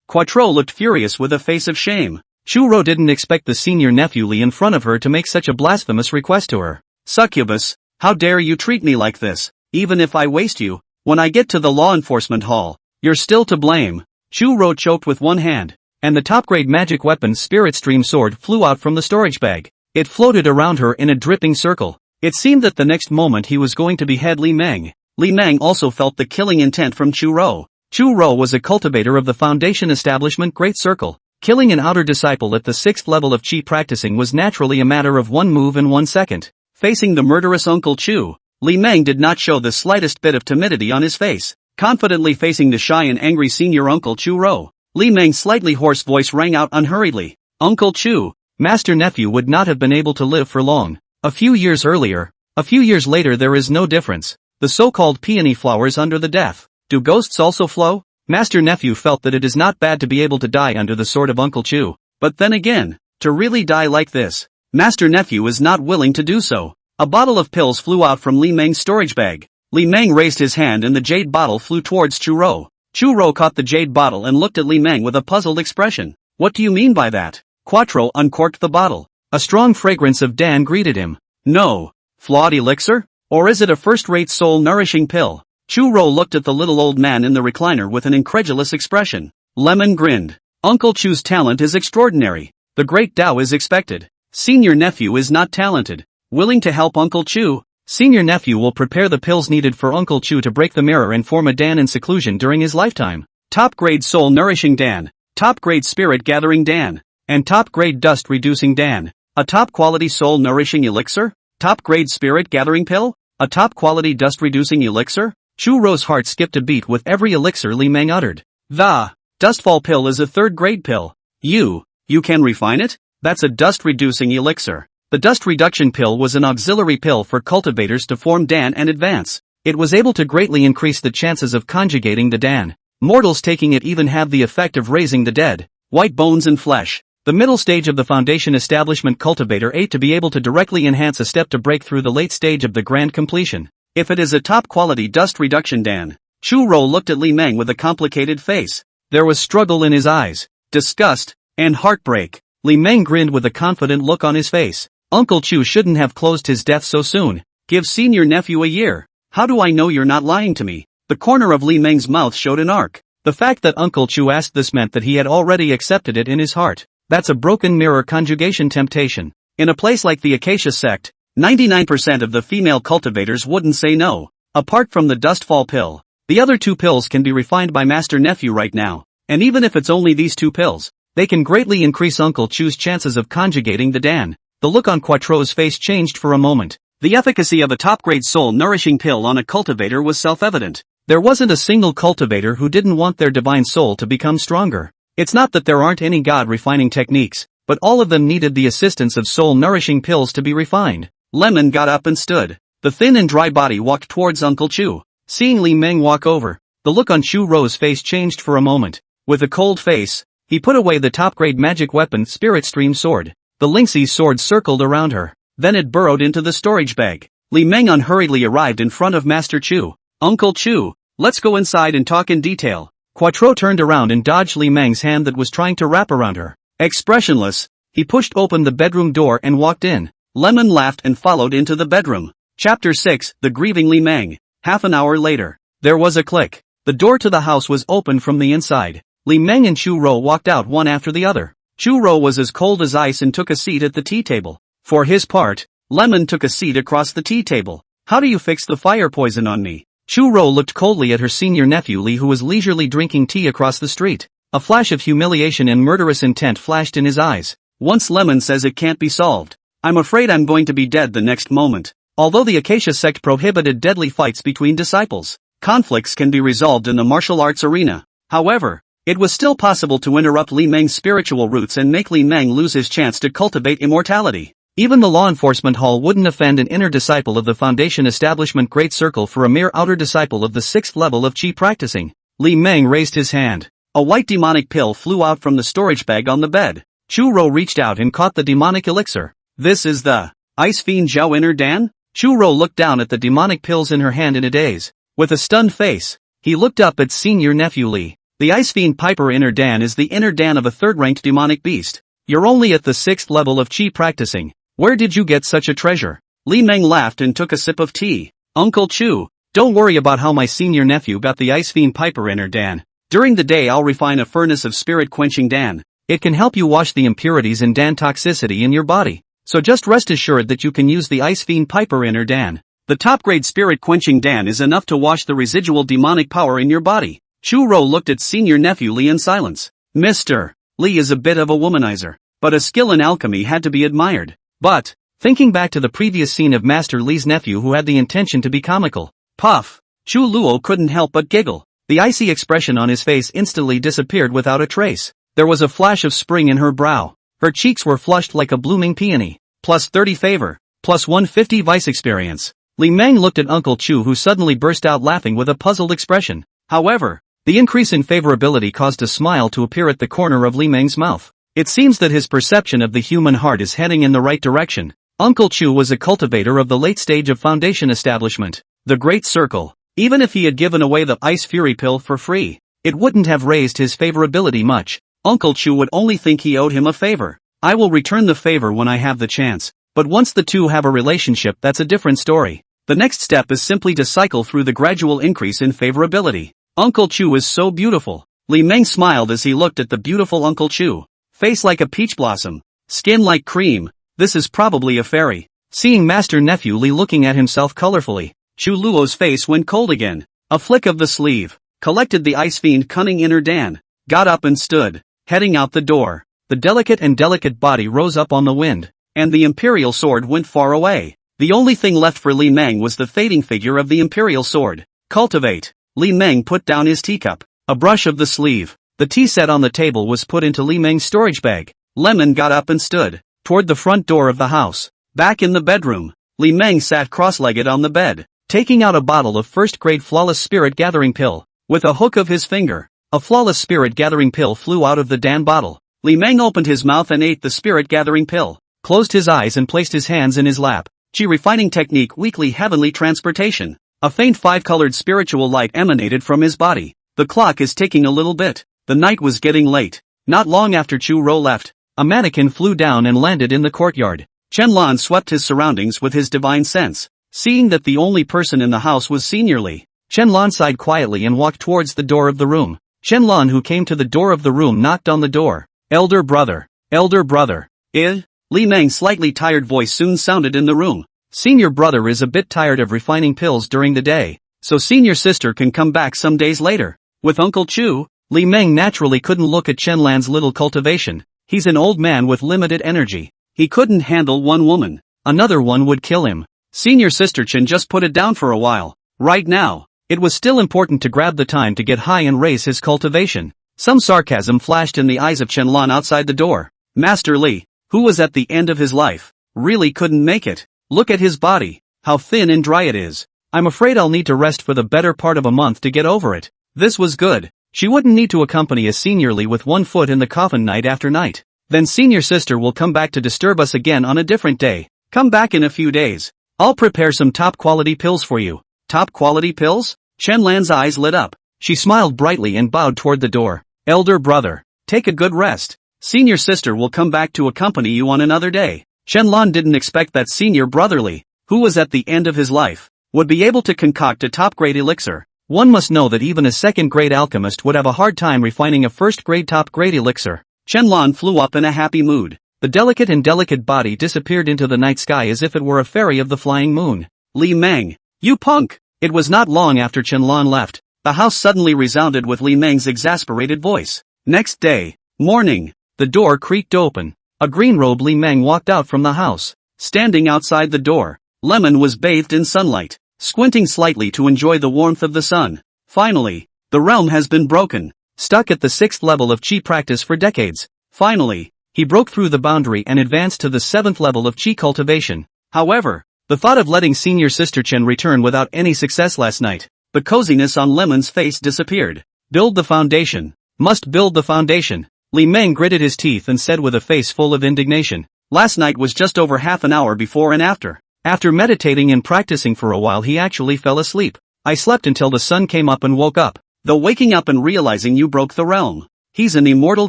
Quattro looked furious with a face of shame. Chu-ro didn't expect the senior nephew Li in front of her to make such a blasphemous request to her. Succubus, how dare you treat me like this? Even if I waste you, when I get to the law enforcement hall, you're still to blame. Chu-ro choked with one hand, and the top-grade magic weapon Spirit Stream Sword flew out from the storage bag. It floated around her in a dripping circle. It seemed that the next moment he was going to behead Li Meng. Li Meng also felt the killing intent from Chu-ro. Chu-ro was a cultivator of the Foundation Establishment Great Circle. Killing an outer disciple at the 6th level of Qi practicing was naturally a matter of one move in 1 second. Facing the murderous Uncle Chu, Li Meng did not show the slightest bit of timidity on his face. Confidently facing the shy and angry senior Uncle Chu-ro, Li Meng's slightly hoarse voice rang out unhurriedly. Uncle Chu, Master Nephew would not have been able to live for long. A few years later there is no difference. The so-called peony flowers under the death. Do ghosts also flow? Master Nephew felt that it is not bad to be able to die under the sword of Uncle Chu. But then again, to really die like this, Master Nephew is not willing to do so. A bottle of pills flew out from Li Meng's storage bag. Li Meng raised his hand and the jade bottle flew towards Chu-ro. Chu-ro caught the jade bottle and looked at Li Meng with a puzzled expression. What do you mean by that? Quattro uncorked the bottle. A strong fragrance of Dan greeted him. No. Flawed elixir? Or is it a first-rate soul-nourishing pill? Chu-ro looked at the little old man in the recliner with an incredulous expression. Lemon grinned. Uncle Chu's talent is extraordinary. The great Tao is expected. Senior nephew is not talented. Willing to help Uncle Chu? Senior nephew will prepare the pills needed for Uncle Chu to break the mirror and form a Dan in seclusion during his lifetime. Top-grade soul-nourishing Dan. Top-grade spirit-gathering Dan. And top-grade dust-reducing Dan. A top-quality soul-nourishing elixir? Top-grade spirit-gathering pill? A top-quality dust-reducing elixir? Chu-ro's heart skipped a beat with every elixir Li Meng uttered. The dustfall pill is a third-grade pill. You can refine it? That's a dust-reducing elixir. The dust reduction pill was an auxiliary pill for cultivators to form Dan and advance. It was able to greatly increase the chances of conjugating the Dan. Mortals taking it even have the effect of raising the dead. White bones and flesh. The middle stage of the Foundation Establishment Cultivator 8 to be able to directly enhance a step to break through the late stage of the grand completion. If it is a top-quality dust reduction Dan. Chu-ro looked at Li Meng with a complicated face. There was struggle in his eyes, disgust, and heartbreak. Li Meng grinned with a confident look on his face. Uncle Chu shouldn't have closed his death so soon. Give senior nephew a year. How do I know you're not lying to me? The corner of Li Meng's mouth showed an arc. The fact that Uncle Chu asked this meant that he had already accepted it in his heart. That's a broken mirror conjugation temptation. In a place like the Acacia Sect, 99% of the female cultivators wouldn't say no. Apart from the dustfall pill, the other two pills can be refined by Master Nephew right now. And even if it's only these two pills, they can greatly increase Uncle Chu's chances of conjugating the Dan. The look on Quattro's face changed for a moment. The efficacy of a top-grade soul-nourishing pill on a cultivator was self-evident. There wasn't a single cultivator who didn't want their divine soul to become stronger. It's not that there aren't any God-refining techniques, but all of them needed the assistance of soul-nourishing pills to be refined. Lemon got up and stood. The thin and dry body walked towards Uncle Chu. Seeing Li Meng walk over, the look on Chu Ro's face changed for a moment. With a cold face, he put away the top-grade magic weapon Spirit Stream Sword. The Lynxie's sword circled around her. Then it burrowed into the storage bag. Li Meng unhurriedly arrived in front of Master Chu. Uncle Chu, let's go inside and talk in detail. Quattro turned around and dodged Li Meng's hand that was trying to wrap around her. Expressionless, he pushed open the bedroom door and walked in. Lemon laughed and followed into the bedroom. Chapter 6, The Grieving Li Meng. Half an hour later, there was a click. The door to the house was opened from the inside. Li Meng and Chu Ro walked out one after the other. Chu Ro was as cold as ice and took a seat at the tea table. For his part, Lemon took a seat across the tea table. How do you fix the fire poison on me? Chu Ro looked coldly at her senior nephew Li, who was leisurely drinking tea across the street. A flash of humiliation and murderous intent flashed in his eyes. Once Lemon says it can't be solved, I'm afraid I'm going to be dead the next moment. Although the Acacia Sect prohibited deadly fights between disciples, conflicts can be resolved in the martial arts arena. However, it was still possible to interrupt Li Meng's spiritual roots and make Li Meng lose his chance to cultivate immortality. Even the law enforcement hall wouldn't offend an inner disciple of the Foundation Establishment Great Circle for a mere outer disciple of the 6th level of Qi practicing. Li Meng raised his hand. A white demonic pill flew out from the storage bag on the bed. Chu Ro reached out and caught the demonic elixir. This is the Ice Fiend Zhao Inner Dan? Chu Ro looked down at the demonic pills in her hand in a daze. With a stunned face, he looked up at senior nephew Li. The Ice Fiend Piper Inner Dan is the inner Dan of a third-ranked demonic beast. You're only at the 6th level of Qi practicing. Where did you get such a treasure? Li Meng laughed and took a sip of tea. Uncle Chu, don't worry about how my senior nephew got the Ice Fiend Piper Inner Dan. During the day I'll refine a furnace of spirit-quenching Dan. It can help you wash the impurities and Dan toxicity in your body. So just rest assured that you can use the Ice Fiend Piper Inner Dan. The top-grade spirit-quenching Dan is enough to wash the residual demonic power in your body. Chu Ro looked at senior nephew Li in silence. Mr. Li is a bit of a womanizer, but a skill in alchemy had to be admired. But, thinking back to the previous scene of Master Li's nephew who had the intention to be comical, puff, Chu Luo couldn't help but giggle. The icy expression on his face instantly disappeared without a trace. There was a flash of spring in her brow. Her cheeks were flushed like a blooming peony. Plus 30 favor. Plus 150 vice experience. Li Meng looked at Uncle Chu, who suddenly burst out laughing with a puzzled expression. However, the increase in favorability caused a smile to appear at the corner of Li Meng's mouth. It seems that his perception of the human heart is heading in the right direction. Uncle Chu was a cultivator of the late stage of Foundation establishment, the Great Circle. Even if he had given away the Ice Fury pill for free, it wouldn't have raised his favorability much. Uncle Chu would only think he owed him a favor. I will return the favor when I have the chance. But once the two have a relationship, that's a different story. The next step is simply to cycle through the gradual increase in favorability. Uncle Chu is so beautiful. Li Meng smiled as he looked at the beautiful Uncle Chu. Face like a peach blossom. Skin like cream. This is probably a fairy. Seeing Master Nephew Li looking at himself colorfully, Chu Luo's face went cold again. A flick of the sleeve. Collected the Ice Fiend Cunning Inner Dan. Got up and stood. Heading out the door. The delicate body rose up on the wind. And the Imperial Sword went far away. The only thing left for Li Meng was the fading figure of the Imperial Sword. Cultivate. Li Meng put down his teacup. A brush of the sleeve. The tea set on the table was put into Li Meng's storage bag. Lemon got up and stood toward the front door of the house. Back in the bedroom, Li Meng sat cross-legged on the bed, taking out a bottle of first-grade Flawless Spirit Gathering Pill. With a hook of his finger, a Flawless Spirit Gathering Pill flew out of the Dan bottle. Li Meng opened his mouth and ate the Spirit Gathering Pill, closed his eyes and placed his hands in his lap. Qi Refining Technique Weekly Heavenly Transportation. A faint 5-colored spiritual light emanated from his body. The clock is ticking a little bit. The night was getting late. Not long after Chu Ro left, a mannequin flew down and landed in the courtyard. Chen-lan swept his surroundings with his divine sense. Seeing that the only person in the house was Senior Li, Chen-lan sighed quietly and walked towards the door of the room. Chen-lan, who came to the door of the room, knocked on the door. Elder brother. Elder brother. Li Meng's slightly tired voice soon sounded in the room. Senior brother is a bit tired of refining pills during the day, so senior sister can come back some days later. With Uncle Chu, Li Meng naturally couldn't look at Chen-lan's little cultivation. He's an old man with limited energy. He couldn't handle one woman. Another one would kill him. Senior sister Chen just put it down for a while. Right now, it was still important to grab the time to get high and raise his cultivation. Some sarcasm flashed in the eyes of Chen-lan outside the door. Master Li, who was at the end of his life, really couldn't make it. Look at his body, how thin and dry it is. I'm afraid I'll need to rest for the better part of a month to get over it. This was good. She wouldn't need to accompany a Senior Li with one foot in the coffin night after night. Then senior sister will come back to disturb us again on a different day. Come back in a few days. I'll prepare some top quality pills for you. Top quality pills? Chen-lan's eyes lit up. She smiled brightly and bowed toward the door. Elder brother, take a good rest. Senior sister will come back to accompany you on another day. Chen-lan didn't expect that senior brotherly, who was at the end of his life, would be able to concoct a top-grade elixir. One must know that even a second-grade alchemist would have a hard time refining a first-grade top-grade elixir. Chen-lan flew up in a happy mood. The delicate body disappeared into the night sky as if it were a fairy of the flying moon. Li Meng, you punk! It was not long after Chen-lan left. The house suddenly resounded with Li Meng's exasperated voice. Next day, morning, the door creaked open. A green-robed Li Meng walked out from the house. Standing outside the door, Lemon was bathed in sunlight, squinting slightly to enjoy the warmth of the sun. Finally, the realm has been broken. Stuck at the 6th level of Qi practice for decades. Finally, he broke through the boundary and advanced to the 7th level of Qi cultivation. However, the thought of letting senior sister Chen return without any success last night, the coziness on Lemon's face disappeared. Build the foundation. Must build the foundation. Li Meng gritted his teeth and said with a face full of indignation. Last night was just over half an hour before and after. After meditating and practicing for a while, he actually fell asleep. I slept until the sun came up and woke up. Though waking up and realizing you broke the realm. He's an immortal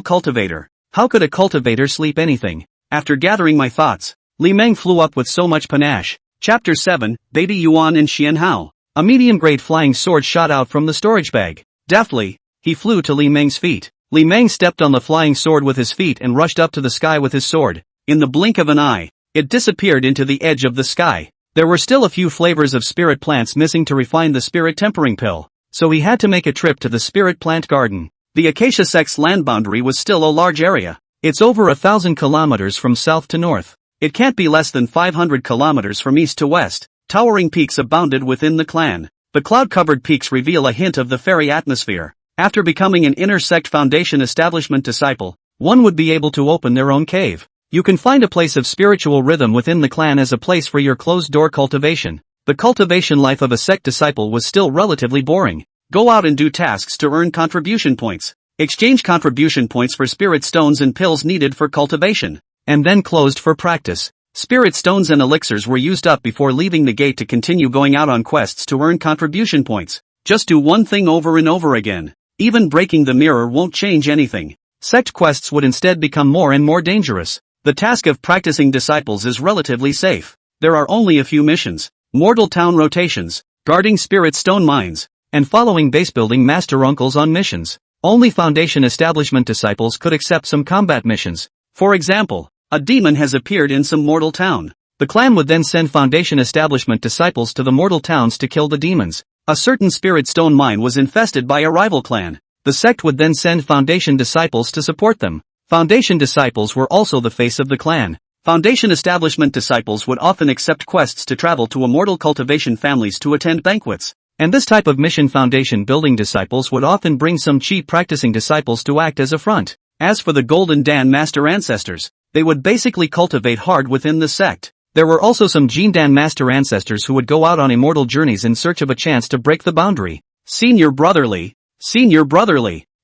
cultivator. How could a cultivator sleep anything? After gathering my thoughts, Li Meng flew up with so much panache. Chapter 7, Beta Yuan and Xian Hao. A medium-grade flying sword shot out from the storage bag. Deftly, he flew to Li Meng's feet. Li Meng stepped on the flying sword with his feet and rushed up to the sky with his sword. In the blink of an eye, it disappeared into the edge of the sky. There were still a few flavors of spirit plants missing to refine the spirit tempering pill. So he had to make a trip to the spirit plant garden. The Acacia Sect's land boundary was still a large area. It's over 1,000 kilometers from south to north. It can't be less than 500 kilometers from east to west. Towering peaks abounded within the clan. The cloud-covered peaks reveal a hint of the fairy atmosphere. After becoming an inner sect foundation establishment disciple, one would be able to open their own cave. You can find a place of spiritual rhythm within the clan as a place for your closed-door cultivation. The cultivation life of a sect disciple was still relatively boring. Go out and do tasks to earn contribution points. Exchange contribution points for spirit stones and pills needed for cultivation. And then closed for practice. Spirit stones and elixirs were used up before leaving the gate to continue going out on quests to earn contribution points. Just do one thing over and over again. Even breaking the mirror won't change anything. Sect quests would instead become more and more dangerous. The task of practicing disciples is relatively safe. There are only a few missions. Mortal town rotations, guarding spirit stone mines, and following base-building master uncles on missions. Only foundation establishment disciples could accept some combat missions. For example, a demon has appeared in some mortal town. The clan would then send foundation establishment disciples to the mortal towns to kill the demons. A certain spirit stone mine was infested by a rival clan. The sect would then send foundation disciples to support them. Foundation disciples were also the face of the clan. Foundation establishment disciples would often accept quests to travel to immortal cultivation families to attend banquets. And this type of mission foundation building disciples would often bring some Qi practicing disciples to act as a front. As for the Golden Dan Master ancestors, they would basically cultivate hard within the sect. There were also some Jin Dan Master ancestors who would go out on immortal journeys in search of a chance to break the boundary. Senior brotherly.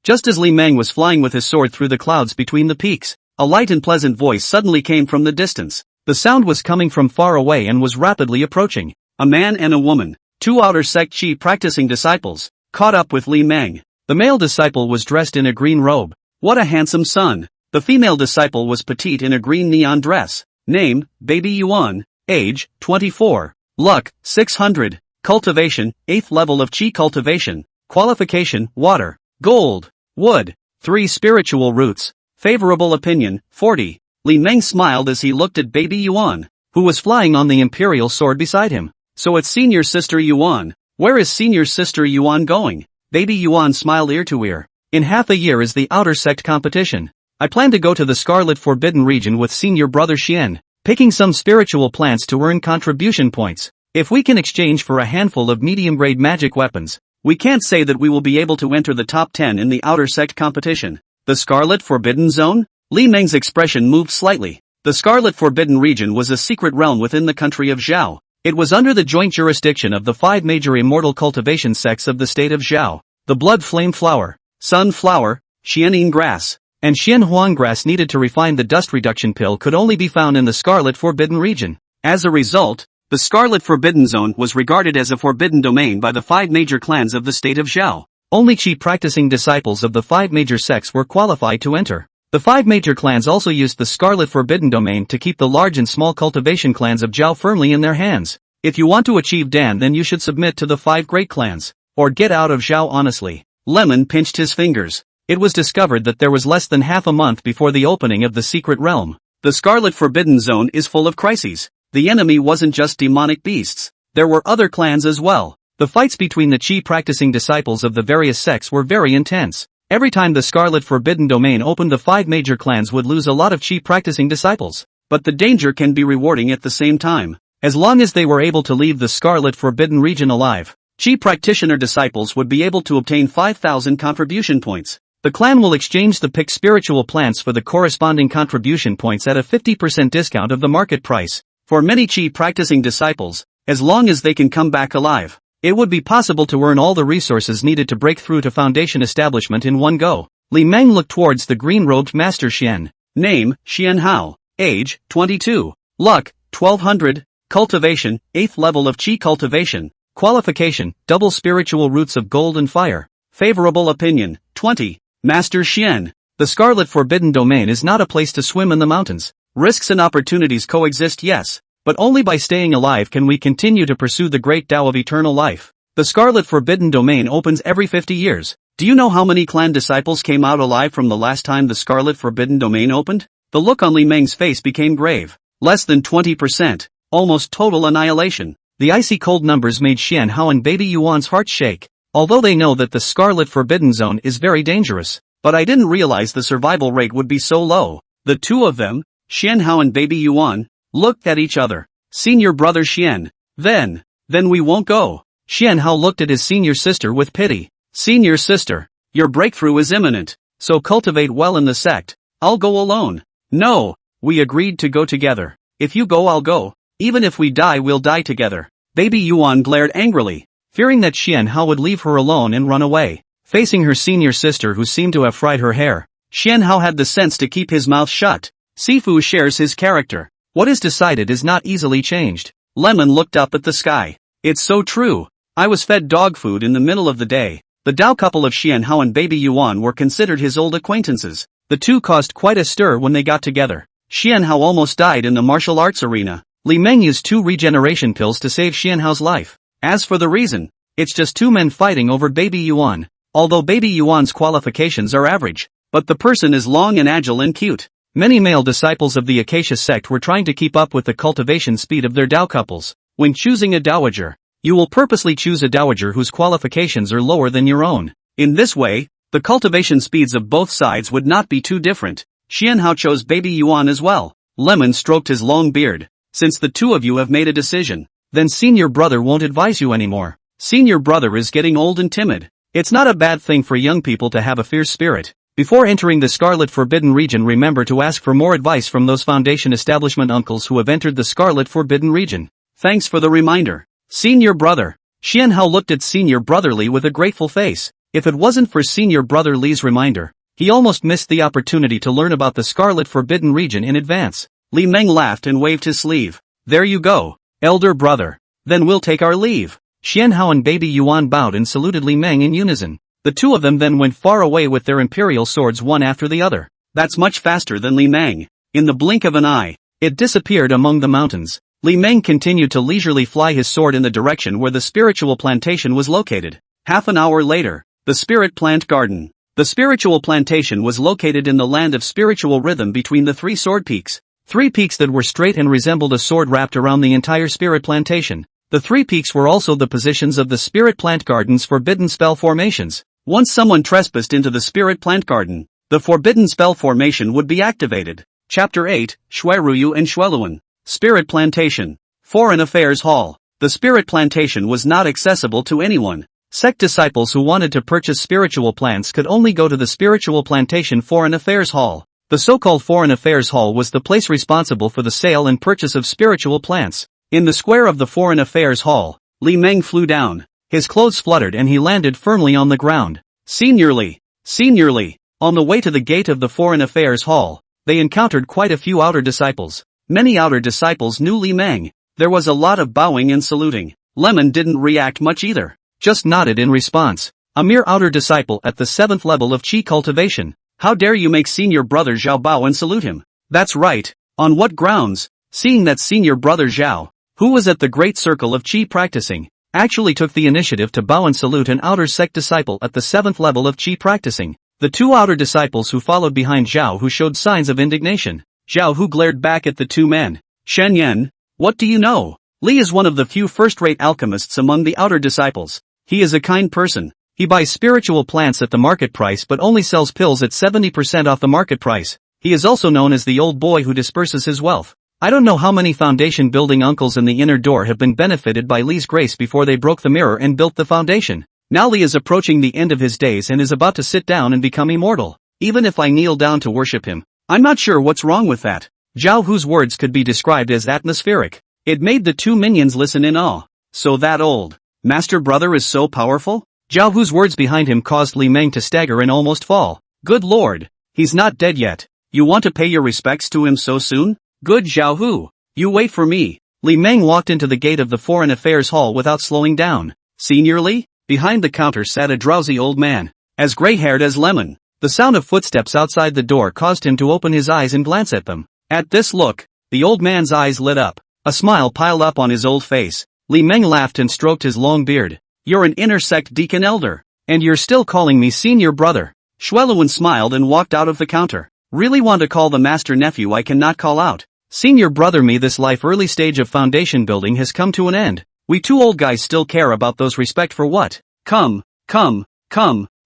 Just as Li Meng was flying with his sword through the clouds between the peaks, a light and pleasant voice suddenly came from the distance. The sound was coming from far away and was rapidly approaching. A man and a woman, two outer sect Qi practicing disciples, caught up with Li Meng. The male disciple was dressed in a green robe. What a handsome son. The female disciple was petite in a green neon dress. Name, Baby Yuan. Age, 24. Luck, 600. Cultivation, 8th level of Qi cultivation. Qualification, water, gold, wood. 3 spiritual roots. Favorable opinion, 40. Li Meng smiled as he looked at Baby Yuan, who was flying on the imperial sword beside him. So it's senior sister Yuan. Where is senior sister Yuan going? Baby Yuan smiled ear to ear. In half a year is the outer sect competition. I plan to go to the Scarlet Forbidden region with senior brother Xian, picking some spiritual plants to earn contribution points. If we can exchange for a handful of medium-grade magic weapons, we can't say that we will be able to enter the top 10 in the outer sect competition. The Scarlet Forbidden Zone? Li Meng's expression moved slightly. The Scarlet Forbidden region was a secret realm within the country of Zhao. It was under the joint jurisdiction of the 5 major immortal cultivation sects of the state of Zhao. The blood flame flower, sun flower, xianin grass, and xianhuan grass needed to refine the dust reduction pill could only be found in the Scarlet Forbidden region. As a result, the Scarlet Forbidden Zone was regarded as a forbidden domain by the 5 major clans of the state of Zhao. Only Qi practicing disciples of the 5 major sects were qualified to enter. The 5 major clans also used the Scarlet Forbidden Domain to keep the large and small cultivation clans of Zhao firmly in their hands. If you want to achieve Dan, then you should submit to the 5 great clans, or get out of Zhao honestly. Lemon pinched his fingers. It was discovered that there was less than half a month before the opening of the secret realm. The Scarlet Forbidden Zone is full of crises. The enemy wasn't just demonic beasts. There were other clans as well. The fights between the Qi practicing disciples of the various sects were very intense. Every time the Scarlet Forbidden Domain opened, the 5 major clans would lose a lot of Qi practicing disciples. But the danger can be rewarding at the same time. As long as they were able to leave the Scarlet Forbidden region alive, Qi practitioner disciples would be able to obtain 5,000 contribution points. The clan will exchange the picked spiritual plants for the corresponding contribution points at a 50% discount of the market price. For many Qi practicing disciples, as long as they can come back alive, it would be possible to earn all the resources needed to break through to foundation establishment in one go. Li Meng looked towards the green-robed Master Xian. Name, Xian Hao. Age, 22. Luck, 1200. Cultivation, 8th level of Qi cultivation. Qualification, double spiritual roots of gold and fire. Favorable opinion, 20. Master Xian. The Scarlet Forbidden Domain is not a place to swim in the mountains. Risks and opportunities coexist, yes, but only by staying alive can we continue to pursue the great Tao of eternal life. The Scarlet Forbidden Domain opens every 50 years. Do you know how many clan disciples came out alive from the last time the Scarlet Forbidden Domain opened? The look on Li Meng's face became grave. Less than 20%. Almost total annihilation. The icy cold numbers made Xian Hao and Baby Yuan's heart shake. Although they know that the Scarlet Forbidden Zone is very dangerous, but I didn't realize the survival rate would be so low. The two of them, Xian Hao and Baby Yuan, looked at each other. Senior brother Xian. Then we won't go. Xian Hao looked at his senior sister with pity. Senior sister, your breakthrough is imminent, so cultivate well in the sect. I'll go alone. No, we agreed to go together. If you go, I'll go. Even if we die, we'll die together. Baby Yuan glared angrily, fearing that Xian Hao would leave her alone and run away. Facing her senior sister who seemed to have fried her hair, Xian Hao had the sense to keep his mouth shut. Sifu shares his character. What is decided is not easily changed. Lemon looked up at the sky. It's so true. I was fed dog food in the middle of the day. The Dao couple of Xian Hao and Baby Yuan were considered his old acquaintances. The two caused quite a stir when they got together. Xian Hao almost died in the martial arts arena. Li Meng used 2 regeneration pills to save Xian Hao's life. As for the reason, it's just 2 men fighting over Baby Yuan. Although Baby Yuan's qualifications are average, but the person is long and agile and cute. Many male disciples of the Acacia sect were trying to keep up with the cultivation speed of their Dao couples. When choosing a dowager, you will purposely choose a dowager whose qualifications are lower than your own. In this way, the cultivation speeds of both sides would not be too different. Xian Hao chose Baby Yuan as well. Lemon stroked his long beard. Since the two of you have made a decision, then senior brother won't advise you anymore. Senior brother is getting old and timid. It's not a bad thing for young people to have a fierce spirit. Before entering the Scarlet Forbidden region, remember to ask for more advice from those foundation establishment uncles who have entered the Scarlet Forbidden region. Thanks for the reminder. Senior brother. Xian Hao looked at senior brother Li with a grateful face. If it wasn't for senior brother Li's reminder, he almost missed the opportunity to learn about the Scarlet Forbidden region in advance. Li Meng laughed and waved his sleeve. There you go, elder brother. Then we'll take our leave. Xian Hao and Baby Yuan bowed and saluted Li Meng in unison. The The two of them then went far away with their imperial swords one after the other. That's much faster than Li Meng. In the blink of an eye, it disappeared among the mountains. Li Meng continued to leisurely fly his sword in the direction where the spiritual plantation was located. Half an hour later, the spirit plant garden. The spiritual plantation was located in the land of spiritual rhythm between the three sword peaks. Three peaks that were straight and resembled a sword wrapped around the entire spirit plantation. The three peaks were also the positions of the spirit plant garden's forbidden spell formations. Once someone trespassed into the spirit plant garden, the forbidden spell formation would be activated. Chapter 8, Shuiruyu and Shueluan. Spirit Plantation. Foreign Affairs Hall. The spirit plantation was not accessible to anyone. Sect disciples who wanted to purchase spiritual plants could only go to the spiritual plantation Foreign Affairs Hall. The so-called Foreign Affairs Hall was the place responsible for the sale and purchase of spiritual plants. In the square of the Foreign Affairs Hall, Li Meng flew down. His clothes fluttered and he landed firmly on the ground. Senior Li. On the way to the gate of the Foreign Affairs Hall, they encountered quite a few outer disciples. Many outer disciples knew Li Meng. There was a lot of bowing and saluting. Lemon didn't react much either. Just nodded in response. A mere outer disciple at the 7th level of Qi cultivation. How dare you make senior brother Zhao bow and salute him? That's right. On what grounds? Seeing that senior brother Zhao, who was at the great circle of Qi practicing, actually took the initiative to bow and salute an outer sect disciple at the 7th level of Qi practicing. The two outer disciples who followed behind Zhao Hu showed signs of indignation. Zhao Hu glared back at the two men. Shen Yan, what do you know? Li is one of the few first-rate alchemists among the outer disciples. He is a kind person. He buys spiritual plants at the market price but only sells pills at 70% off the market price. He is also known as the old boy who disperses his wealth. I don't know how many foundation building uncles in the inner door have been benefited by Li's grace before they broke the mirror and built the foundation. Now Li is approaching the end of his days and is about to sit down and become immortal. Even if I kneel down to worship him, I'm not sure what's wrong with that. Zhao Hu's words could be described as atmospheric. It made the two minions listen in awe. So that old master brother is so powerful? Zhao Hu's words behind him caused Li Meng to stagger and almost fall. Good lord, he's not dead yet. You want to pay your respects to him so soon? Good Zhao Hu, you wait for me. Li Meng walked into the gate of the Foreign Affairs Hall without slowing down. Senior Li? Behind the counter sat a drowsy old man, as gray-haired as Lemon. The sound of footsteps outside the door caused him to open his eyes and glance at them. At this look, the old man's eyes lit up. A smile piled up on his old face. Li Meng laughed and stroked his long beard. You're an inner sect deacon elder, and you're still calling me senior brother. Shueluan smiled and walked out of the counter. Really want to call the master nephew I cannot call out. Senior brother me, this life early stage of foundation building has come to an end. We two old guys still care about those respect for what? Come.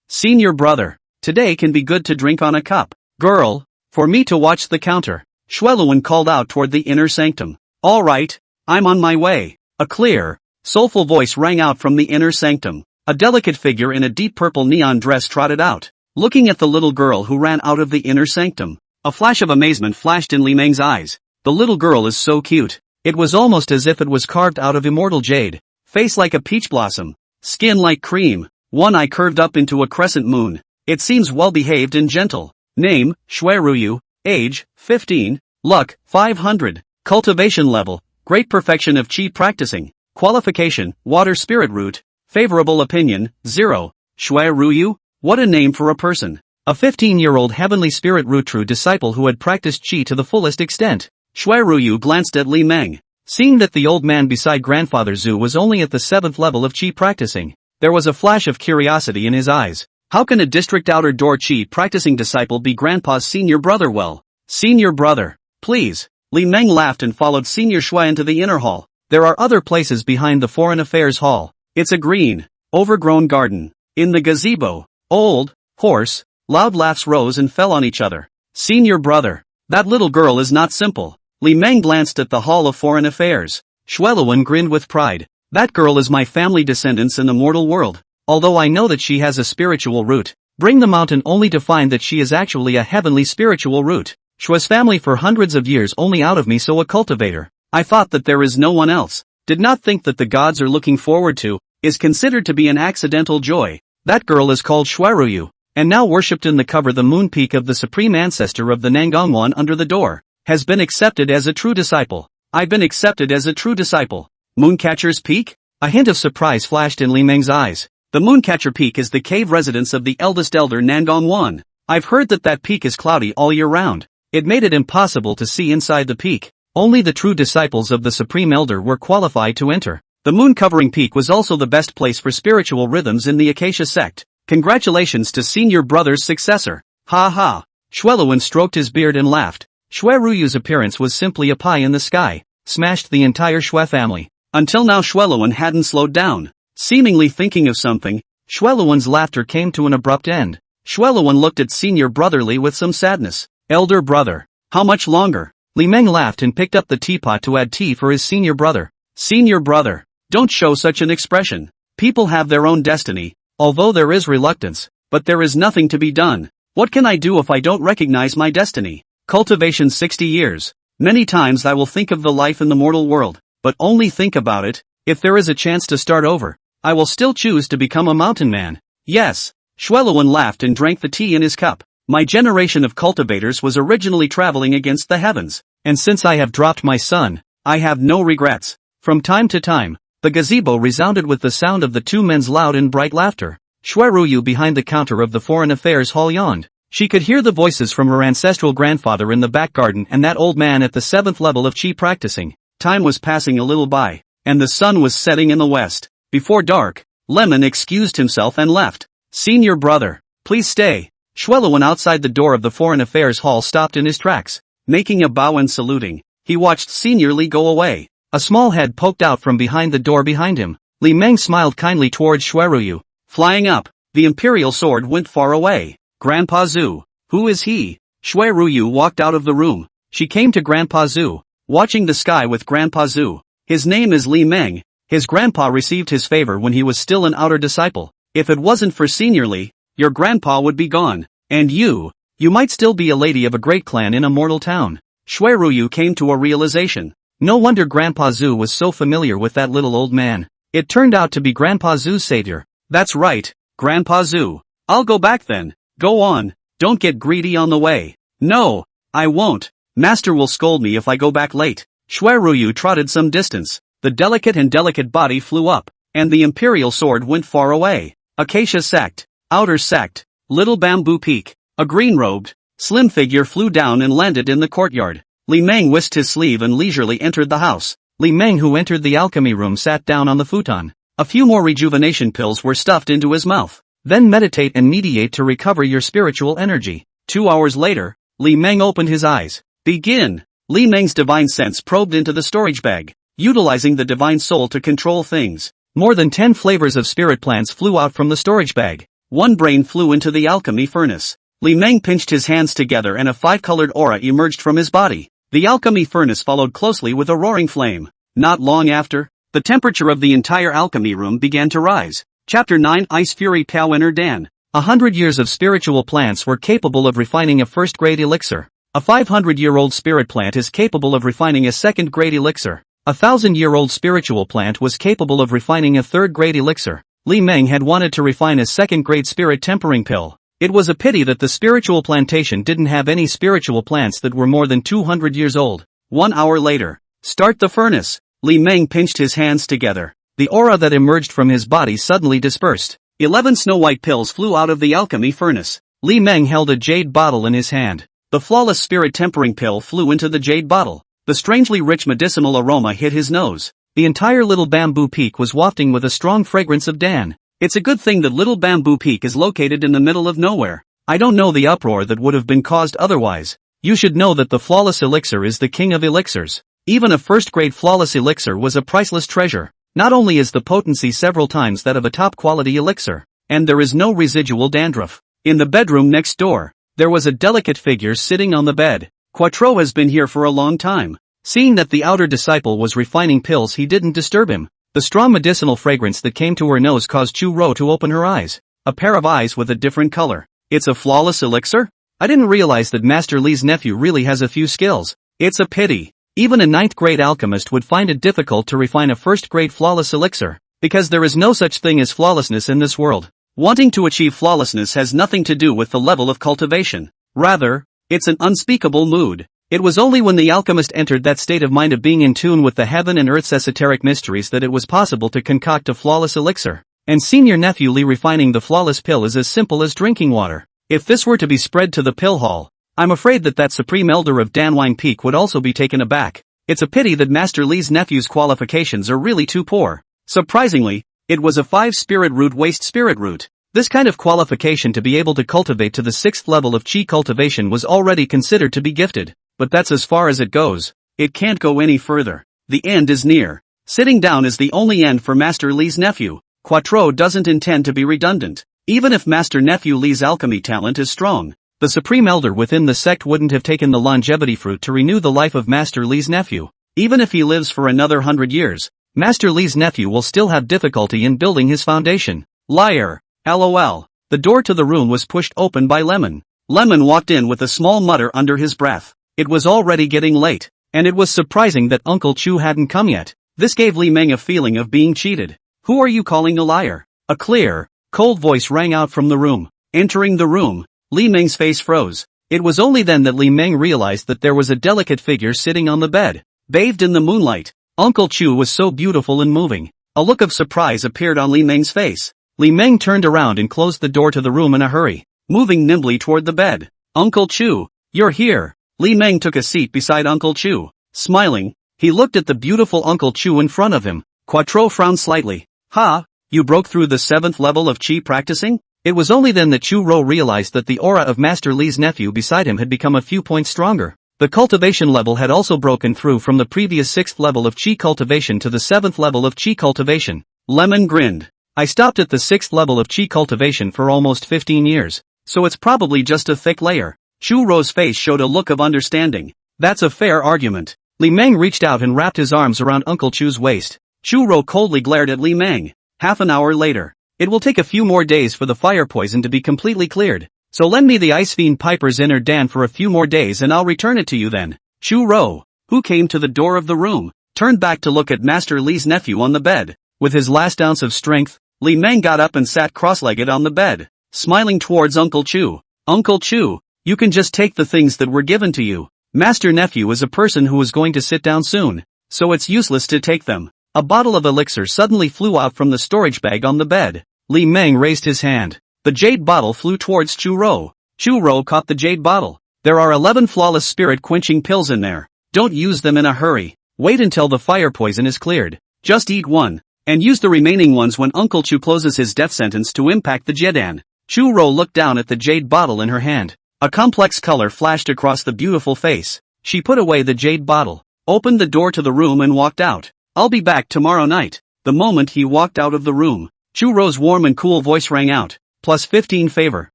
Senior brother. Today can be good to drink on a cup. Girl, for me to watch the counter. Shueluan called out toward the inner sanctum. All right, I'm on my way. A clear, soulful voice rang out from the inner sanctum. A delicate figure in a deep purple neon dress trotted out. Looking at the little girl who ran out of the inner sanctum, a flash of amazement flashed in Li Meng's eyes. The little girl is so cute. It was almost as if it was carved out of immortal jade. Face like a peach blossom. Skin like cream. One eye curved up into a crescent moon. It seems well behaved and gentle. Name, Shuiruyu. Age, 15. Luck, 500. Cultivation level, great perfection of Qi practicing. Qualification, water spirit root. Favorable opinion, 0. Shuiruyu? What a name for a person. A 15-year-old heavenly spirit root true disciple who had practiced Qi to the fullest extent. Shuiruyu glanced at Li Meng. Seeing that the old man beside grandfather Zhu was only at the 7th level of Qi practicing, there was a flash of curiosity in his eyes. How can a district outer door Qi practicing disciple be grandpa's senior brother? Well, senior brother, please. Li Meng laughed and followed Senior Shui into the inner hall. There are other places behind the Foreign Affairs Hall. It's a green, overgrown garden. In the gazebo, old, hoarse, loud laughs rose and fell on each other. Senior brother, that little girl is not simple. Li Meng glanced at the Hall of Foreign Affairs. Shueluan grinned with pride. That girl is my family descendants in the mortal world. Although I know that she has a spiritual root, bring the mountain only to find that she is actually a heavenly spiritual root. Shua's family for hundreds of years only out of me so a cultivator. I thought that there is no one else. Did not think that the gods are looking forward to, is considered to be an accidental joy. That girl is called Shuiruyu, and now worshipped in the cover the moon peak of the supreme ancestor of the Nangongwan under the door, has been accepted as a true disciple. I've been accepted as a true disciple. Mooncatcher's peak? A hint of surprise flashed in Li Meng's eyes. The Mooncatcher Peak is the cave residence of the eldest elder Nangong Wan. I've heard that peak is cloudy all year round. It made it impossible to see inside the peak. Only the true disciples of the Supreme Elder were qualified to enter. The moon-covering peak was also the best place for spiritual rhythms in the Acacia sect. Congratulations to senior brother's successor. Ha ha. Xueluan stroked his beard and laughed. Xue Ruyu's appearance was simply a pie in the sky. Smashed the entire Xue family. Until now Xueluan hadn't slowed down. Seemingly thinking of something, Xueluan's laughter came to an abrupt end. Xueluan looked at senior brother Li with some sadness. Elder brother. How much longer? Li Meng laughed and picked up the teapot to add tea for his senior brother. Senior brother. Don't show such an expression. People have their own destiny, although there is reluctance, but there is nothing to be done. What can I do if I don't recognize my destiny? Cultivation 60 years. Many times I will think of the life in the mortal world, but only think about it. If there is a chance to start over, I will still choose to become a mountain man. Yes. Xueluan laughed and drank the tea in his cup. My generation of cultivators was originally traveling against the heavens, and since I have dropped my son, I have no regrets. From time to time, the gazebo resounded with the sound of the two men's loud and bright laughter. Xue Ruyu behind the counter of the Foreign Affairs Hall yawned. She could hear the voices from her ancestral grandfather in the back garden and that old man at the 7th level of Qi practicing. Time was passing a little by, and the sun was setting in the west. Before dark, Lemon excused himself and left. Senior brother, please stay. Xueluan outside the door of the Foreign Affairs Hall stopped in his tracks. Making a bow and saluting, he watched Senior Li go away. A small head poked out from behind the door behind him. Li Meng smiled kindly towards Xue Ruyu. Flying up, the imperial sword went far away. Grandpa Zhu. Who is he? Xue Ruyu walked out of the room. She came to Grandpa Zhu. Watching the sky with Grandpa Zhu. His name is Li Meng. His grandpa received his favor when he was still an outer disciple. If it wasn't for Senior Li, your grandpa would be gone. And you might still be a lady of a great clan in a mortal town. Xue Ruyu came to a realization. No wonder Grandpa Zhu was so familiar with that little old man. It turned out to be Grandpa Zhu's savior. That's right, Grandpa Zhu. I'll go back then. Go on, don't get greedy on the way. No, I won't. Master will scold me if I go back late. Xue Ruyu trotted some distance. The delicate body flew up, and the imperial sword went far away. Acacia sect, outer sect, little bamboo peak. A green-robed, slim figure flew down and landed in the courtyard. Li Meng whisked his sleeve and leisurely entered the house. Li Meng, who entered the alchemy room, sat down on the futon. A few more rejuvenation pills were stuffed into his mouth. Then meditate and mediate to recover your spiritual energy. 2 hours later, Li Meng opened his eyes. Begin! Li Meng's divine sense probed into the storage bag, utilizing the divine soul to control things. More than 10 flavors of spirit plants flew out from the storage bag. One brain flew into the alchemy furnace. Li Meng pinched his hands together and a 5-colored aura emerged from his body. The alchemy furnace followed closely with a roaring flame. Not long after, the temperature of the entire alchemy room began to rise. Chapter 9 Ice Fury Power Dan. 100 years of spiritual plants were capable of refining a first-grade elixir. A 500-year-old spirit plant is capable of refining a second-grade elixir. A 1,000-year-old spiritual plant was capable of refining a third-grade elixir. Li Meng had wanted to refine a second-grade spirit tempering pill. It was a pity that the spiritual plantation didn't have any spiritual plants that were more than 200 years old. 1 hour later. Start the furnace. Li Meng pinched his hands together. The aura that emerged from his body suddenly dispersed. 11 snow-white pills flew out of the alchemy furnace. Li Meng held a jade bottle in his hand. The flawless spirit tempering pill flew into the jade bottle. The strangely rich medicinal aroma hit his nose. The entire Little Bamboo Peak was wafting with a strong fragrance of Dan. It's a good thing that Little Bamboo Peak is located in the middle of nowhere. I don't know the uproar that would have been caused otherwise. You should know that the flawless elixir is the king of elixirs. Even a first-grade flawless elixir was a priceless treasure. Not only is the potency several times that of a top-quality elixir, and there is no residual dandruff. In the bedroom next door, there was a delicate figure sitting on the bed. Quattro has been here for a long time. Seeing that the outer disciple was refining pills, he didn't disturb him. The strong medicinal fragrance that came to her nose caused Chu Ro to open her eyes. A pair of eyes with a different color. It's a flawless elixir? I didn't realize that Master Li's nephew really has a few skills. It's a pity. Even a 9th-grade alchemist would find it difficult to refine a first-grade flawless elixir, because there is no such thing as flawlessness in this world. Wanting to achieve flawlessness has nothing to do with the level of cultivation. Rather, it's an unspeakable mood. It was only when the alchemist entered that state of mind of being in tune with the heaven and earth's esoteric mysteries that it was possible to concoct a flawless elixir. And senior nephew Lee refining the flawless pill is as simple as drinking water. If this were to be spread to the pill hall, I'm afraid that Supreme Elder of Danwang Peak would also be taken aback. It's a pity that Master Lee's nephew's qualifications are really too poor. Surprisingly, it was a 5 spirit root waste spirit root. This kind of qualification to be able to cultivate to the 6th level of chi cultivation was already considered to be gifted, but that's as far as it goes. It can't go any further. The end is near. Sitting down is the only end for Master Lee's nephew. Quattro doesn't intend to be redundant. Even if Master Nephew Lee's alchemy talent is strong, the Supreme Elder within the sect wouldn't have taken the longevity fruit to renew the life of Master Lee's nephew. Even if he lives for another 100 years, Master Lee's nephew will still have difficulty in building his foundation. Liar. LOL. The door to the room was pushed open by Lemon. Lemon walked in with a small mutter under his breath. It was already getting late, and it was surprising that Uncle Chu hadn't come yet. This gave Li Meng a feeling of being cheated. Who are you calling a liar? A clear, cold voice rang out from the room. Entering the room, Li Meng's face froze. It was only then that Li Meng realized that there was a delicate figure sitting on the bed, bathed in the moonlight. Uncle Chu was so beautiful and moving. A look of surprise appeared on Li Meng's face. Li Meng turned around and closed the door to the room in a hurry, moving nimbly toward the bed. Uncle Chu, you're here. Li Meng took a seat beside Uncle Chu. Smiling, he looked at the beautiful Uncle Chu in front of him. Quattro frowned slightly. Ha, you broke through the 7th level of chi practicing? It was only then that Chu Ro realized that the aura of Master Lee's nephew beside him had become a few points stronger. The cultivation level had also broken through from the previous 6th level of chi cultivation to the 7th level of chi cultivation. Lemon grinned. I stopped at the 6th level of chi cultivation for almost 15 years, so it's probably just a thick layer. Chu Ro's face showed a look of understanding. That's a fair argument. Li Meng reached out and wrapped his arms around Uncle Chu's waist. Chu Ro coldly glared at Li Meng. Half an hour later. It will take a few more days for the fire poison to be completely cleared, so lend me the Ice Fiend Piper's inner Dan for a few more days and I'll return it to you then. Chu Ro, who came to the door of the room, turned back to look at Master Lee's nephew on the bed. With his last ounce of strength, Li Meng got up and sat cross-legged on the bed, smiling towards Uncle Chu. Uncle Chu, you can just take the things that were given to you. Master Nephew is a person who is going to sit down soon, so it's useless to take them. A bottle of elixir suddenly flew out from the storage bag on the bed. Li Meng raised his hand. The jade bottle flew towards Chu Ro. Chu Ro caught the jade bottle. There are 11 flawless spirit-quenching pills in there. Don't use them in a hurry. Wait until the fire poison is cleared. Just eat one, and use the remaining ones when Uncle Chu closes his death sentence to impact the Jedan. Chu Ro looked down at the jade bottle in her hand. A complex color flashed across the beautiful face. She put away the jade bottle, opened the door to the room and walked out. I'll be back tomorrow night. The moment he walked out of the room, Chu Ro's warm and cool voice rang out. Plus 15 favor.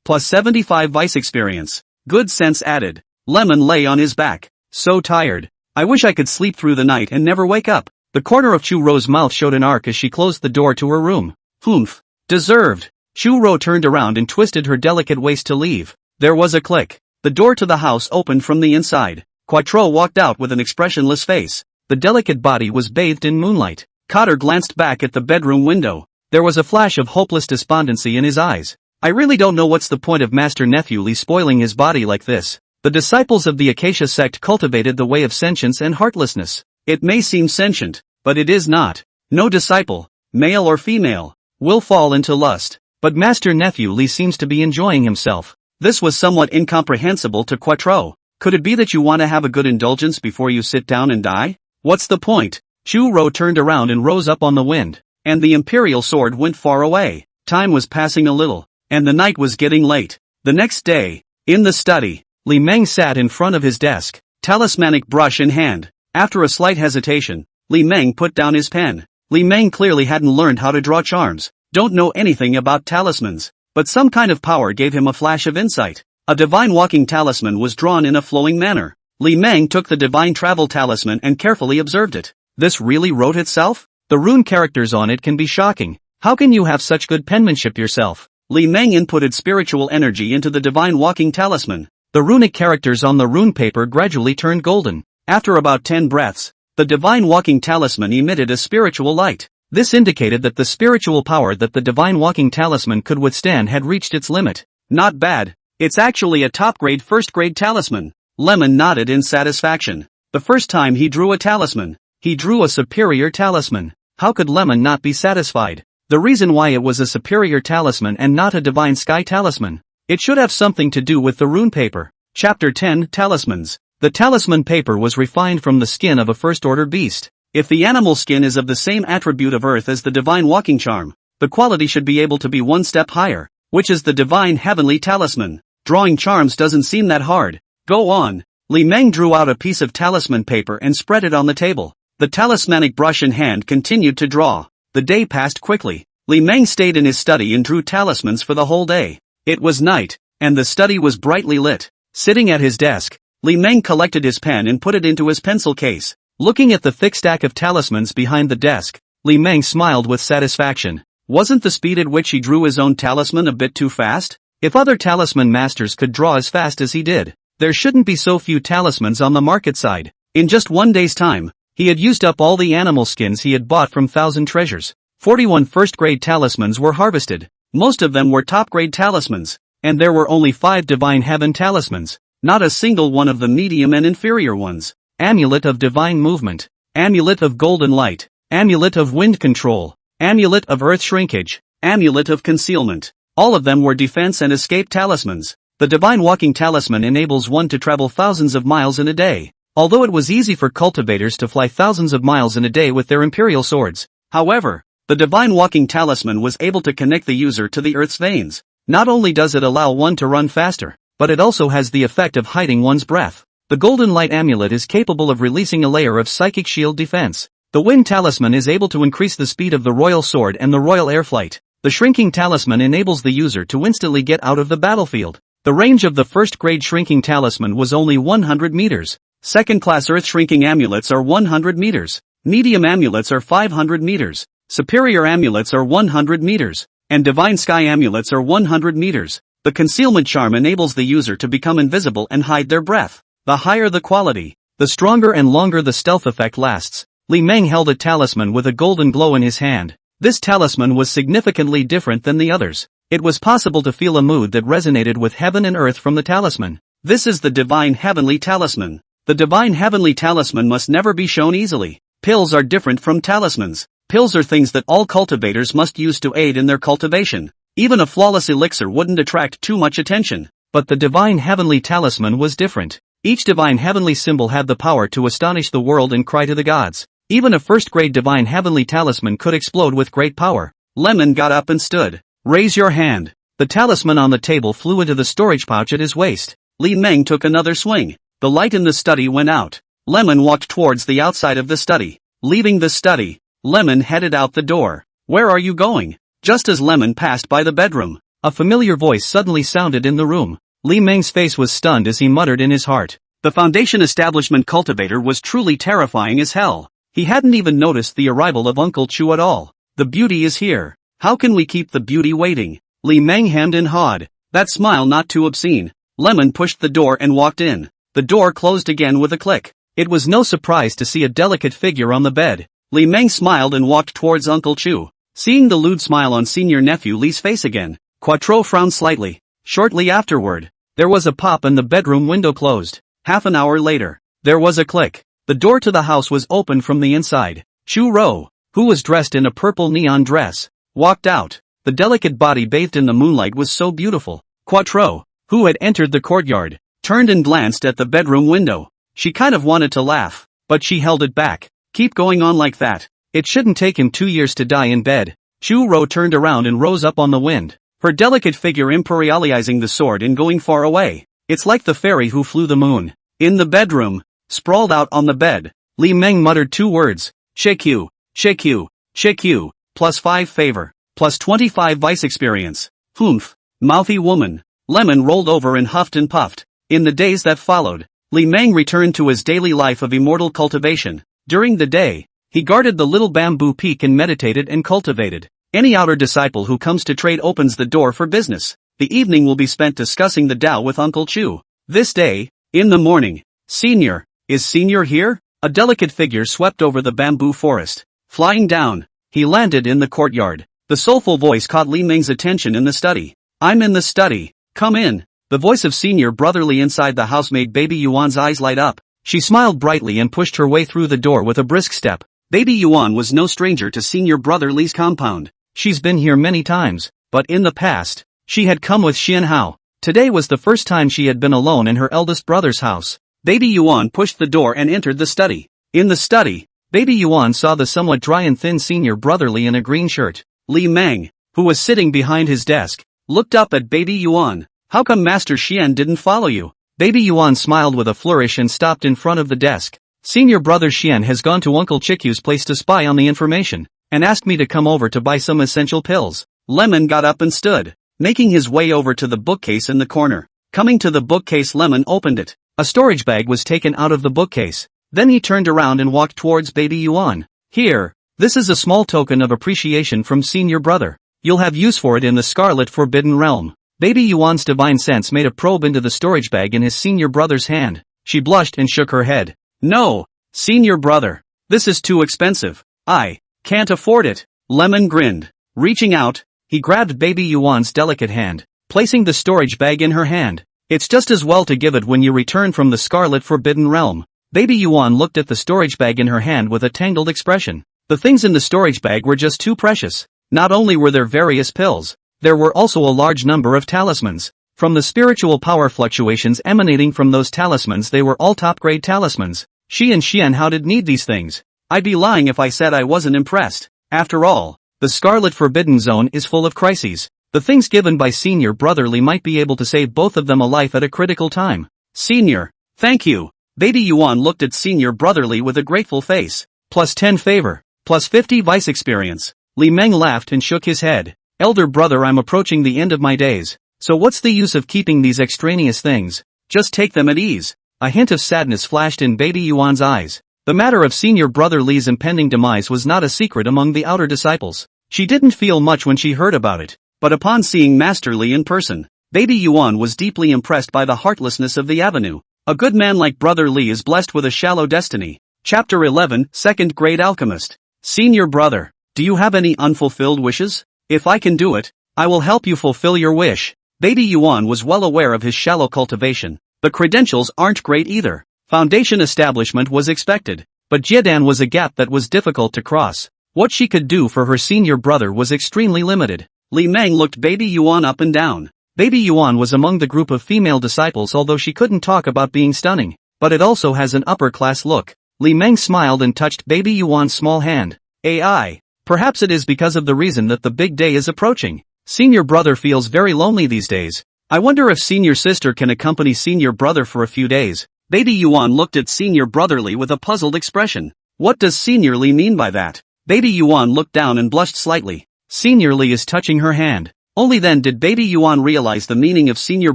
Plus 75 vice experience. Good sense added. Lemon lay on his back. So tired. I wish I could sleep through the night and never wake up. The corner of Chu Ro's mouth showed an arc as she closed the door to her room. Humph. Deserved. Chu Ro turned around and twisted her delicate waist to leave. There was a click. The door to the house opened from the inside. Quattro walked out with an expressionless face. The delicate body was bathed in moonlight. Cotter glanced back at the bedroom window. There was a flash of hopeless despondency in his eyes. I really don't know what's the point of Master Nephew Lee spoiling his body like this. The disciples of the Acacia sect cultivated the way of sentience and heartlessness. It may seem sentient, but it is not. No disciple, male or female, will fall into lust. But Master Nephew Lee seems to be enjoying himself. This was somewhat incomprehensible to Quattro. Could it be that you want to have a good indulgence before you sit down and die? What's the point? Chu Ro turned around and rose up on the wind, and the imperial sword went far away. Time was passing a little, and the night was getting late. The next day, in the study, Li Meng sat in front of his desk, talismanic brush in hand. After a slight hesitation, Li Meng put down his pen. Li Meng clearly hadn't learned how to draw charms, don't know anything about talismans, but some kind of power gave him a flash of insight. A divine walking talisman was drawn in a flowing manner. Li Meng took the divine travel talisman and carefully observed it. This really wrote itself? The rune characters on it can be shocking. How can you have such good penmanship yourself? Li Meng inputted spiritual energy into the divine walking talisman. The runic characters on the rune paper gradually turned golden. After about 10 breaths, the divine walking talisman emitted a spiritual light. This indicated that the spiritual power that the divine walking talisman could withstand had reached its limit. Not bad. It's actually a top-grade first-grade talisman. Lemon nodded in satisfaction. The first time he drew a talisman, he drew a superior talisman. How could Lemon not be satisfied? The reason why it was a superior talisman and not a divine sky talisman. It should have something to do with the rune paper. Chapter 10 Talismans. The talisman paper was refined from the skin of a first-order beast. If the animal skin is of the same attribute of earth as the divine walking charm, the quality should be able to be one step higher, which is the divine heavenly talisman. Drawing charms doesn't seem that hard. Go on. Li Meng drew out a piece of talisman paper and spread it on the table. The talismanic brush in hand continued to draw. The day passed quickly. Li Meng stayed in his study and drew talismans for the whole day. It was night, and the study was brightly lit. Sitting at his desk, Li Meng collected his pen and put it into his pencil case. Looking at the thick stack of talismans behind the desk, Li Meng smiled with satisfaction. Wasn't the speed at which he drew his own talisman a bit too fast? If other talisman masters could draw as fast as he did, there shouldn't be so few talismans on the market side. In just one day's time, he had used up all the animal skins he had bought from Thousand Treasures. 41 first-grade talismans were harvested. Most of them were top-grade talismans, and there were only 5 divine heaven talismans, not a single one of the medium and inferior ones. Amulet of Divine Movement, Amulet of Golden Light, Amulet of Wind Control, Amulet of Earth Shrinkage, Amulet of Concealment. All of them were defense and escape talismans. The Divine Walking Talisman enables one to travel thousands of miles in a day. Although it was easy for cultivators to fly thousands of miles in a day with their imperial swords, however, the Divine Walking Talisman was able to connect the user to the earth's veins. Not only does it allow one to run faster, but it also has the effect of hiding one's breath. The Golden Light Amulet is capable of releasing a layer of psychic shield defense. The Wind Talisman is able to increase the speed of the Royal Sword and the Royal Air Flight. The Shrinking Talisman enables the user to instantly get out of the battlefield. The range of the first-grade Shrinking Talisman was only 100 meters. Second-class Earth Shrinking Amulets are 100 meters. Medium Amulets are 500 meters. Superior Amulets are 100 meters. And Divine Sky Amulets are 100 meters. The Concealment Charm enables the user to become invisible and hide their breath. The higher the quality, the stronger and longer the stealth effect lasts. Li Meng held a talisman with a golden glow in his hand. This talisman was significantly different than the others. It was possible to feel a mood that resonated with heaven and earth from the talisman. This is the Divine Heavenly Talisman. The Divine Heavenly Talisman must never be shown easily. Pills are different from talismans. Pills are things that all cultivators must use to aid in their cultivation. Even a flawless elixir wouldn't attract too much attention. But the Divine Heavenly Talisman was different. Each Divine Heavenly symbol had the power to astonish the world and cry to the gods. Even a first-grade Divine Heavenly Talisman could explode with great power. Lemon got up and stood. Raise your hand. The talisman on the table flew into the storage pouch at his waist. Li Meng took another swing. The light in the study went out. Lemon walked towards the outside of the study. Leaving the study, Lemon headed out the door. Where are you going? Just as Lemon passed by the bedroom, a familiar voice suddenly sounded in the room. Li Meng's face was stunned as he muttered in his heart. The Foundation Establishment cultivator was truly terrifying as hell. He hadn't even noticed the arrival of Uncle Chu at all. The beauty is here. How can we keep the beauty waiting? Li Meng hemmed and hawed. That smile not too obscene. Lemon pushed the door and walked in. The door closed again with a click. It was no surprise to see a delicate figure on the bed. Li Meng smiled and walked towards Uncle Chu. Seeing the lewd smile on senior nephew Li's face again, Quattro frowned slightly. Shortly afterward, there was a pop and the bedroom window closed. Half an hour later, there was a click. The door to the house was opened from the inside. Chu Ro, who was dressed in a purple neon dress, walked out. The delicate body bathed in the moonlight was so beautiful. Quattro, who had entered the courtyard, turned and glanced at the bedroom window. She kind of wanted to laugh, but she held it back. Keep going on like that. It shouldn't take him 2 years to die in bed. Chu Ro turned around and rose up on the wind, her delicate figure imperializing the sword and going far away. It's like the fairy who flew the moon. In the bedroom, sprawled out on the bed, Li Meng muttered 2 words. Shq, Shq, Shq, +5 favor, +25 vice experience. Humph, mouthy woman. Lemon rolled over and huffed and puffed. In the days that followed, Li Meng returned to his daily life of immortal cultivation. During the day, he guarded the little bamboo peak and meditated and cultivated. Any outer disciple who comes to trade opens the door for business. The evening will be spent discussing the Tao with Uncle Chu. This day, in the morning, Senior, is Senior here? A delicate figure swept over the bamboo forest. Flying down, he landed in the courtyard. The soulful voice caught Li Meng's attention in the study. I'm in the study, come in. The voice of Senior brotherly inside the house made Baby Yuan's eyes light up. She smiled brightly and pushed her way through the door with a brisk step. Baby Yuan was no stranger to Senior brother Li's compound. She's been here many times, but in the past, she had come with Xian Hao. Today was the first time she had been alone in her eldest brother's house. Baby Yuan pushed the door and entered the study. In the study, Baby Yuan saw the somewhat dry and thin senior brotherly in a green shirt. Li Meng, who was sitting behind his desk, looked up at Baby Yuan. How come Master Xian didn't follow you? Baby Yuan smiled with a flourish and stopped in front of the desk. Senior brother Xian has gone to Uncle Chikyu's place to spy on the information, and asked me to come over to buy some essential pills. Lemon got up and stood, making his way over to the bookcase in the corner. Coming to the bookcase, Lemon opened it. A storage bag was taken out of the bookcase. Then he turned around and walked towards Baby Yuan. Here, this is a small token of appreciation from senior brother. You'll have use for it in the Scarlet Forbidden Realm. Baby Yuan's divine sense made a probe into the storage bag in his senior brother's hand. She blushed and shook her head. No, senior brother. This is too expensive. I can't afford it. Lemon grinned. Reaching out, he grabbed Baby Yuan's delicate hand, placing the storage bag in her hand. It's just as well to give it when you return from the Scarlet Forbidden Realm. Baby Yuan looked at the storage bag in her hand with a tangled expression. The things in the storage bag were just too precious. Not only were there various pills, there were also a large number of talismans. From the spiritual power fluctuations emanating from those talismans, they were all top-grade talismans. She and Xian Hao did need these things. I'd be lying if I said I wasn't impressed. After all, the Scarlet Forbidden Zone is full of crises. The things given by Senior Brotherly might be able to save both of them a life at a critical time. Senior, thank you. Baby Yuan looked at Senior Brotherly with a grateful face. Plus 10 favor. Plus 50 vice experience. Li Meng laughed and shook his head. Elder brother, I'm approaching the end of my days. So what's the use of keeping these extraneous things? Just take them at ease. A hint of sadness flashed in Baby Yuan's eyes. The matter of Senior Brother Li's impending demise was not a secret among the outer disciples. She didn't feel much when she heard about it, but upon seeing Master Li in person, Baby Yuan was deeply impressed by the heartlessness of the avenue. A good man like Brother Li is blessed with a shallow destiny. Chapter 11, Second Grade Alchemist. Senior brother, do you have any unfulfilled wishes? If I can do it, I will help you fulfill your wish. Baby Yuan was well aware of his shallow cultivation. The credentials aren't great either. Foundation establishment was expected, but Jiedan was a gap that was difficult to cross. What she could do for her senior brother was extremely limited. Li Meng looked Baby Yuan up and down. Baby Yuan was among the group of female disciples, although she couldn't talk about being stunning, but it also has an upper-class look. Li Meng smiled and touched Baby Yuan's small hand. AI. Perhaps it is because of the reason that the big day is approaching. Senior brother feels very lonely these days. I wonder if senior sister can accompany senior brother for a few days. Baby Yuan looked at Senior Brotherly with a puzzled expression. What does Senior Li mean by that? Baby Yuan looked down and blushed slightly. Senior Li is touching her hand. Only then did Baby Yuan realize the meaning of Senior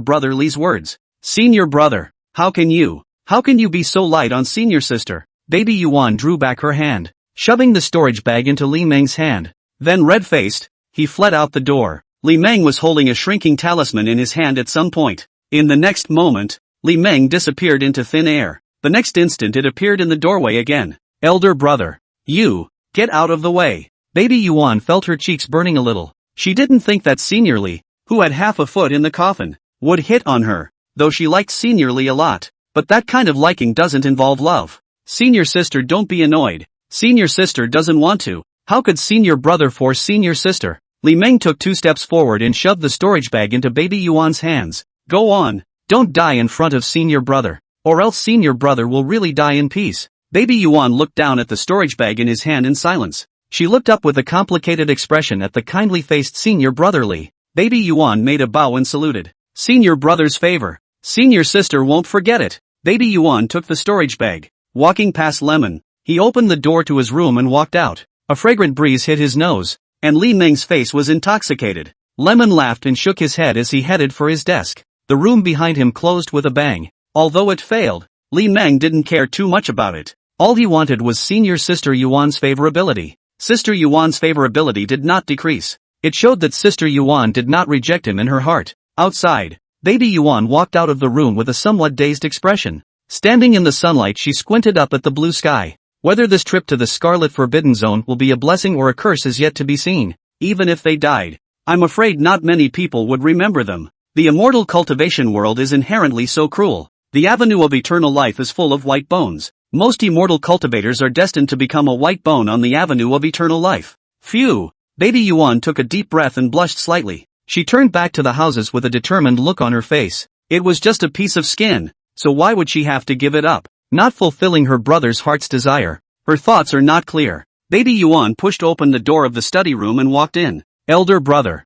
Brother Li's words. Senior brother, how can you be so light on senior sister? Baby Yuan drew back her hand, shoving the storage bag into Li Meng's hand. Then red-faced, he fled out the door. Li Meng was holding a shrinking talisman in his hand at some point. In the next moment, Li Meng disappeared into thin air. The next instant it appeared in the doorway again. Elder brother, you, get out of the way. Baby Yuan felt her cheeks burning a little. She didn't think that Senior Li, who had half a foot in the coffin, would hit on her, though she liked Senior Li a lot. But that kind of liking doesn't involve love. Senior sister, don't be annoyed. Senior sister doesn't want to. How could senior brother force senior sister? Li Meng took 2 steps forward and shoved the storage bag into Baby Yuan's hands. Go on. Don't die in front of senior brother, or else senior brother will really die in peace. Baby Yuan looked down at the storage bag in his hand in silence. She looked up with a complicated expression at the kindly-faced Senior Brotherly. Baby Yuan made a bow and saluted. Senior brother's favor. Senior sister won't forget it. Baby Yuan took the storage bag. Walking past Lemon, he opened the door to his room and walked out. A fragrant breeze hit his nose, and Li Meng's face was intoxicated. Lemon laughed and shook his head as he headed for his desk. The room behind him closed with a bang. Although it failed, Li Meng didn't care too much about it. All he wanted was senior sister Yuan's favorability. Sister Yuan's favorability did not decrease. It showed that Sister Yuan did not reject him in her heart. Outside, Baby Yuan walked out of the room with a somewhat dazed expression. Standing in the sunlight, she squinted up at the blue sky. Whether this trip to the Scarlet Forbidden Zone will be a blessing or a curse is yet to be seen. Even if they died, I'm afraid not many people would remember them. The immortal cultivation world is inherently so cruel. The avenue of eternal life is full of white bones. Most immortal cultivators are destined to become a white bone on the avenue of eternal life. Phew! Baby Yuan took a deep breath and blushed slightly. She turned back to the houses with a determined look on her face. It was just a piece of skin, so why would she have to give it up? Not fulfilling her brother's heart's desire. Her thoughts are not clear. Baby Yuan pushed open the door of the study room and walked in. Elder brother.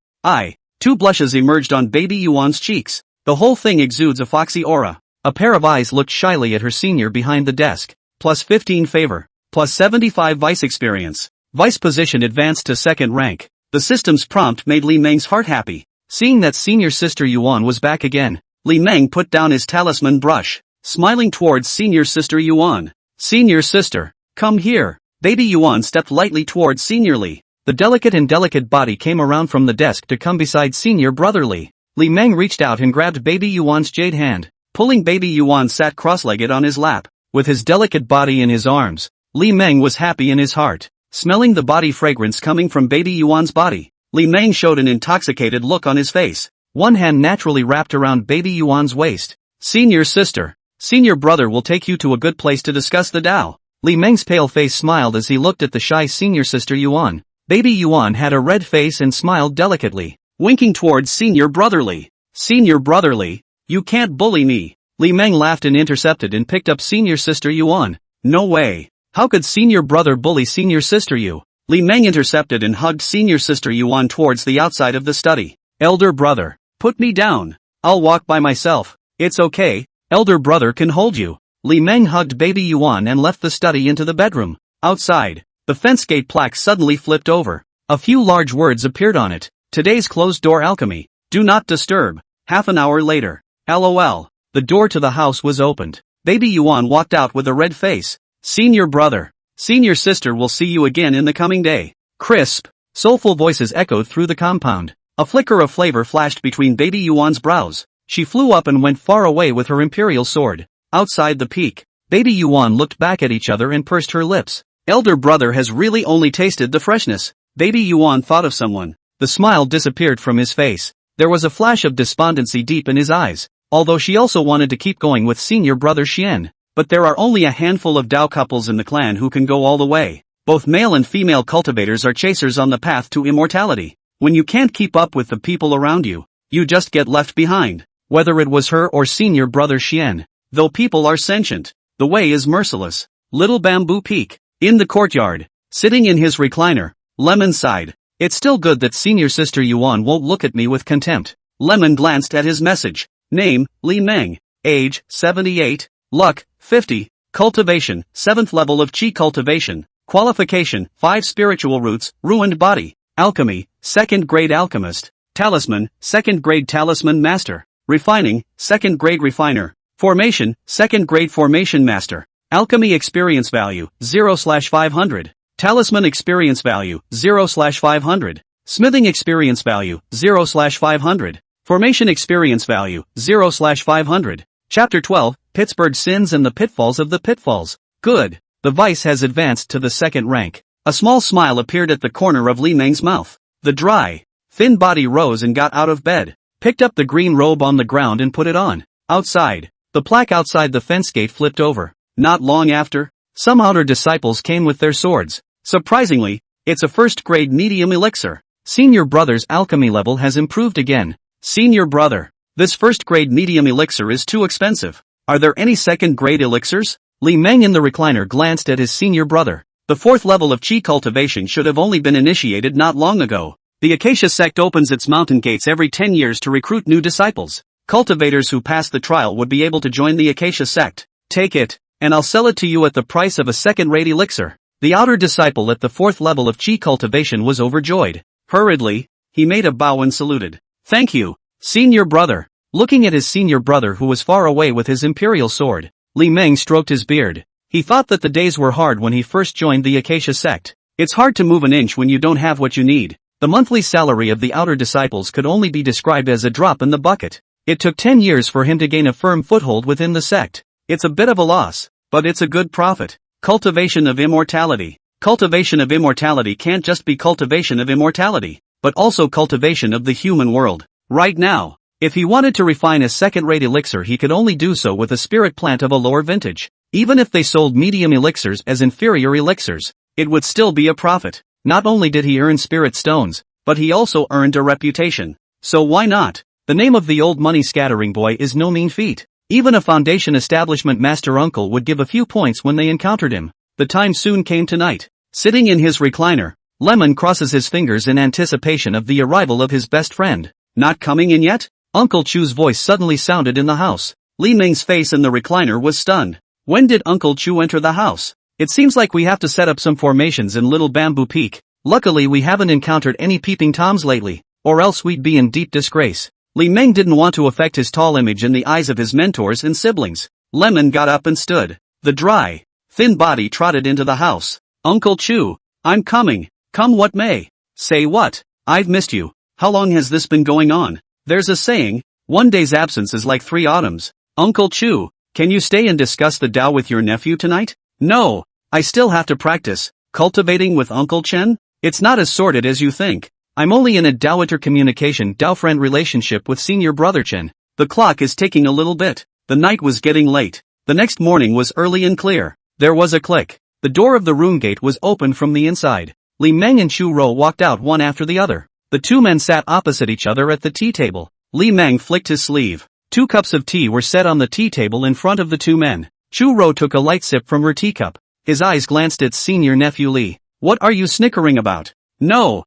Two blushes emerged on Baby Yuan's cheeks. The whole thing exudes a foxy aura. A pair of eyes looked shyly at her senior behind the desk. Plus 15 favor. Plus 75 vice experience. Vice position advanced to second rank. The system's prompt made Li Meng's heart happy. Seeing that senior sister Yuan was back again, Li Meng put down his talisman brush, smiling towards senior sister Yuan. Senior sister, come here. Baby Yuan stepped lightly towards senior Li. The delicate body came around from the desk to come beside senior brother Li. Li Meng reached out and grabbed Baby Yuan's jade hand. Pulling Baby Yuan sat cross-legged on his lap. With his delicate body in his arms, Li Meng was happy in his heart. Smelling the body fragrance coming from Baby Yuan's body, Li Meng showed an intoxicated look on his face. One hand naturally wrapped around Baby Yuan's waist. Senior sister, senior brother will take you to a good place to discuss the Tao. Li Meng's pale face smiled as he looked at the shy senior sister Yuan. Baby Yuan had a red face and smiled delicately, winking towards senior brotherly. Senior brotherly, you can't bully me. Li Meng laughed and intercepted and picked up senior sister Yuan. No way. How could senior brother bully senior sister Yu? Li Meng intercepted and hugged senior sister Yuan towards the outside of the study. Elder brother, put me down. I'll walk by myself. It's okay, elder brother can hold you. Li Meng hugged Baby Yuan and left the study into the bedroom. Outside, the fence gate plaque suddenly flipped over. A few large words appeared on it. Today's closed door alchemy. Do not disturb. Half an hour later. LOL. The door to the house was opened. Baby Yuan walked out with a red face. Senior brother, senior sister will see you again in the coming day. Crisp, soulful voices echoed through the compound. A flicker of flavor flashed between Baby Yuan's brows. She flew up and went far away with her imperial sword. Outside the peak, Baby Yuan looked back at each other and pursed her lips. Elder brother has really only tasted the freshness. Baby Yuan thought of someone. The smile disappeared from his face. There was a flash of despondency deep in his eyes. Although she also wanted to keep going with senior brother Xian. But there are only a handful of Dao couples in the clan who can go all the way. Both male and female cultivators are chasers on the path to immortality. When you can't keep up with the people around you, you just get left behind. Whether it was her or senior brother Xian. Though people are sentient, the way is merciless. Little Bamboo Peak. In the courtyard, sitting in his recliner, Lemon sighed. It's still good that senior sister Yuan won't look at me with contempt. Lemon glanced at his message. Name, Li Meng. Age, 78. Luck, 50. Cultivation, 7th level of Qi cultivation. Qualification, 5 spiritual roots, ruined body. Alchemy, 2nd grade alchemist. Talisman, 2nd grade talisman master. Refining, 2nd grade refiner. Formation, 2nd grade formation master. Alchemy experience value, 0/500. Talisman experience value, 0/500. Smithing experience value, 0/500. Formation experience value, 0/500. Chapter 12, Pittsburgh Sins and the Pitfalls of the Pitfalls. Good. The vice has advanced to the 2nd rank. A small smile appeared at the corner of Li Meng's mouth. The dry, thin body rose and got out of bed, picked up the green robe on the ground and put it on. Outside, the plaque outside the fence gate flipped over. Not long after, some outer disciples came with their swords. Surprisingly, it's a 1st grade medium elixir. Senior brother's alchemy level has improved again. Senior brother, this 1st grade medium elixir is too expensive. Are there any 2nd grade elixirs? Li Meng in the recliner glanced at his senior brother. The 4th level of Qi cultivation should have only been initiated not long ago. The Acacia Sect opens its mountain gates every 10 years to recruit new disciples. Cultivators who pass the trial would be able to join the Acacia Sect. Take it, and I'll sell it to you at the price of a 2nd-rate elixir. The outer disciple at the 4th level of Qi cultivation was overjoyed. Hurriedly, he made a bow and saluted. Thank you, senior brother. Looking at his senior brother who was far away with his imperial sword, Li Meng stroked his beard. He thought that the days were hard when he first joined the Acacia Sect. It's hard to move an inch when you don't have what you need. The monthly salary of the outer disciples could only be described as a drop in the bucket. It took 10 years for him to gain a firm foothold within the sect. It's a bit of a loss, but it's a good profit. Cultivation of immortality. Cultivation of immortality can't just be cultivation of immortality, but also cultivation of the human world. Right now, if he wanted to refine a 2nd-rate elixir, he could only do so with a spirit plant of a lower vintage. Even if they sold medium elixirs as inferior elixirs, it would still be a profit. Not only did he earn spirit stones, but he also earned a reputation. So why not? The name of the old money scattering boy is no mean feat. Even a foundation establishment master uncle would give a few points when they encountered him. The time soon came tonight. Sitting in his recliner, Lemon crosses his fingers in anticipation of the arrival of his best friend. Not coming in yet? Uncle Chu's voice suddenly sounded in the house. Li Ming's face in the recliner was stunned. When did Uncle Chu enter the house? It seems like we have to set up some formations in Little Bamboo Peak. Luckily we haven't encountered any peeping toms lately, or else we'd be in deep disgrace. Li Ming didn't want to affect his tall image in the eyes of his mentors and siblings. Lemon got up and stood. The dry, thin body trotted into the house. Uncle Chu, I'm coming, come what may. Say what? I've missed you. How long has this been going on? There's a saying, one day's absence is like 3 autumns. Uncle Chu, can you stay and discuss the Tao with your nephew tonight? No, I still have to practice. Cultivating with Uncle Chen? It's not as sordid as you think. I'm only in a Tao intercommunication Tao friend relationship with senior brother Chen. The clock is ticking a little bit. The night was getting late. The next morning was early and clear. There was a click. The door of the room gate was opened from the inside. Li Meng and Chu Ro walked out one after the other. The 2 men sat opposite each other at the tea table. Li Meng flicked his sleeve. 2 cups of tea were set on the tea table in front of the 2 men. Chu Ro took a light sip from her teacup. His eyes glanced at senior nephew Li. What are you snickering about? No.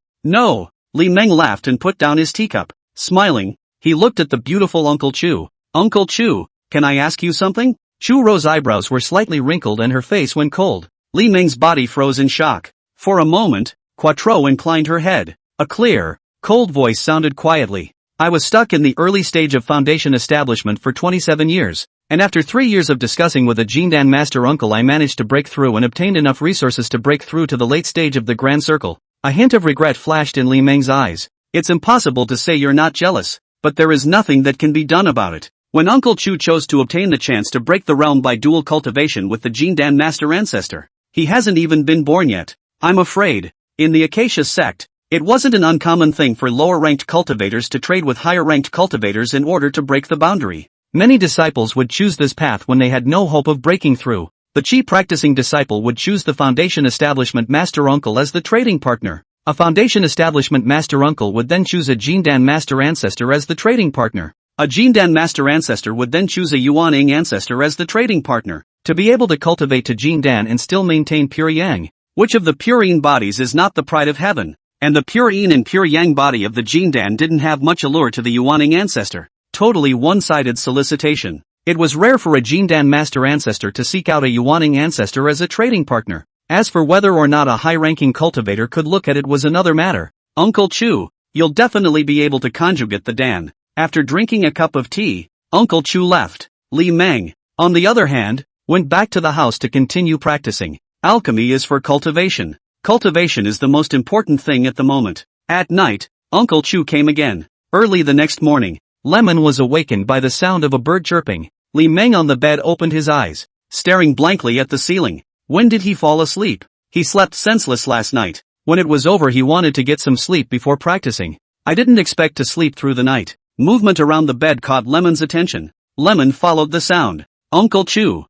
Li Meng laughed and put down his teacup. Smiling, he looked at the beautiful Uncle Chu. Uncle Chu, can I ask you something? Chu Ro's eyebrows were slightly wrinkled and her face went cold. Li Meng's body froze in shock. For a moment, Quattro inclined her head. A clear, cold voice sounded quietly. I was stuck in the early stage of foundation establishment for 27 years, and after 3 years of discussing with a Jindan master uncle I managed to break through and obtained enough resources to break through to the late stage of the Grand Circle. A hint of regret flashed in Li Meng's eyes. It's impossible to say you're not jealous, but there is nothing that can be done about it. When Uncle Chu chose to obtain the chance to break the realm by dual cultivation with the Jindan master ancestor, he hasn't even been born yet. I'm afraid, in the Acacia sect, it wasn't an uncommon thing for lower-ranked cultivators to trade with higher-ranked cultivators in order to break the boundary. Many disciples would choose this path when they had no hope of breaking through. The Qi practicing disciple would choose the Foundation Establishment Master Uncle as the trading partner. A Foundation Establishment Master Uncle would then choose a Jindan Master Ancestor as the trading partner. A Jindan Master Ancestor would then choose a Yuaning Ancestor as the trading partner. To be able to cultivate to Jindan and still maintain pure Yang, which of the pure Yin bodies is not the pride of heaven? And the pure Yin and pure Yang body of the Jindan didn't have much allure to the Yuaning Ancestor. Totally one-sided solicitation. It was rare for a Jindan Master Ancestor to seek out a Yuaning Ancestor as a trading partner. As for whether or not a high-ranking cultivator could look at it was another matter. Uncle Chu, you'll definitely be able to conjugate the Dan. After drinking a cup of tea, Uncle Chu left. Li Meng, on the other hand, went back to the house to continue practicing. Alchemy is for cultivation. Cultivation is the most important thing at the moment. At night, Uncle Chu came again. Early the next morning, Lemon was awakened by the sound of a bird chirping. Li Meng on the bed opened his eyes, staring blankly at the ceiling. When did he fall asleep? He slept senseless last night. When it was over he wanted to get some sleep before practicing. I didn't expect to sleep through the night. Movement around the bed caught Lemon's attention. Lemon followed the sound. Uncle Chu.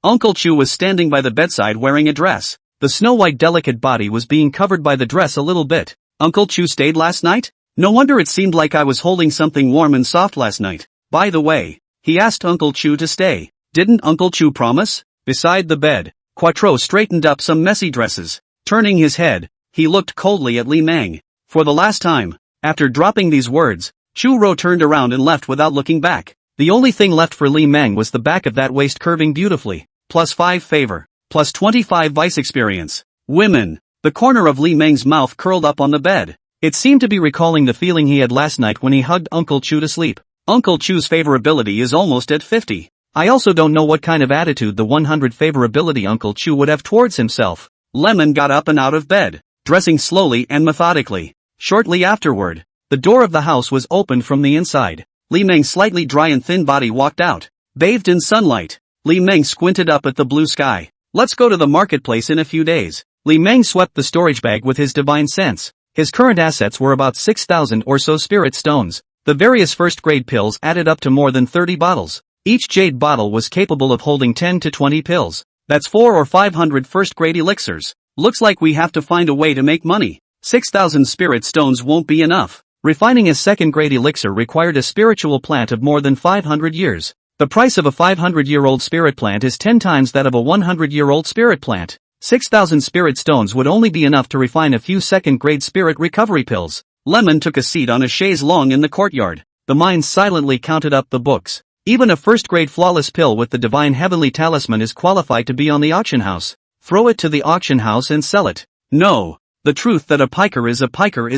Uncle Chu was standing by the bedside wearing a dress. The snow-white delicate body was being covered by the dress a little bit. Uncle Chu stayed last night? No wonder it seemed like I was holding something warm and soft last night. By the way, he asked Uncle Chu to stay. Didn't Uncle Chu promise? Beside the bed, Quattro straightened up some messy dresses. Turning his head, he looked coldly at Li Meng. For the last time, after dropping these words, Chu Ro turned around and left without looking back. The only thing left for Li Meng was the back of that waist curving beautifully. +5 favor. +25 vice experience. Women. The corner of Li Meng's mouth curled up on the bed. It seemed to be recalling the feeling he had last night when he hugged Uncle Chu to sleep. Uncle Chu's favorability is almost at 50. I also don't know what kind of attitude the 100 favorability Uncle Chu would have towards himself. Lemon got up and out of bed, dressing slowly and methodically. Shortly afterward, the door of the house was opened from the inside. Li Meng's slightly dry and thin body walked out, bathed in sunlight. Li Meng squinted up at the blue sky. Let's go to the marketplace in a few days. Li Meng swept the storage bag with his divine sense. His current assets were about 6,000 or so spirit stones. The various first-grade pills added up to more than 30 bottles. Each jade bottle was capable of holding 10 to 20 pills. That's 400 or 500 first-grade elixirs. Looks like we have to find a way to make money. 6,000 spirit stones won't be enough. Refining a second-grade elixir required a spiritual plant of more than 500 years. The price of a 500-year-old spirit plant is 10 times that of a 100-year-old spirit plant. 6,000 spirit stones would only be enough to refine a few second-grade spirit recovery pills. Lemon took a seat on a chaise longue in the courtyard. The mind silently counted up the books. Even a first-grade flawless pill with the divine heavenly talisman is qualified to be on the auction house. Throw it to the auction house and sell it. No. The truth that a piker is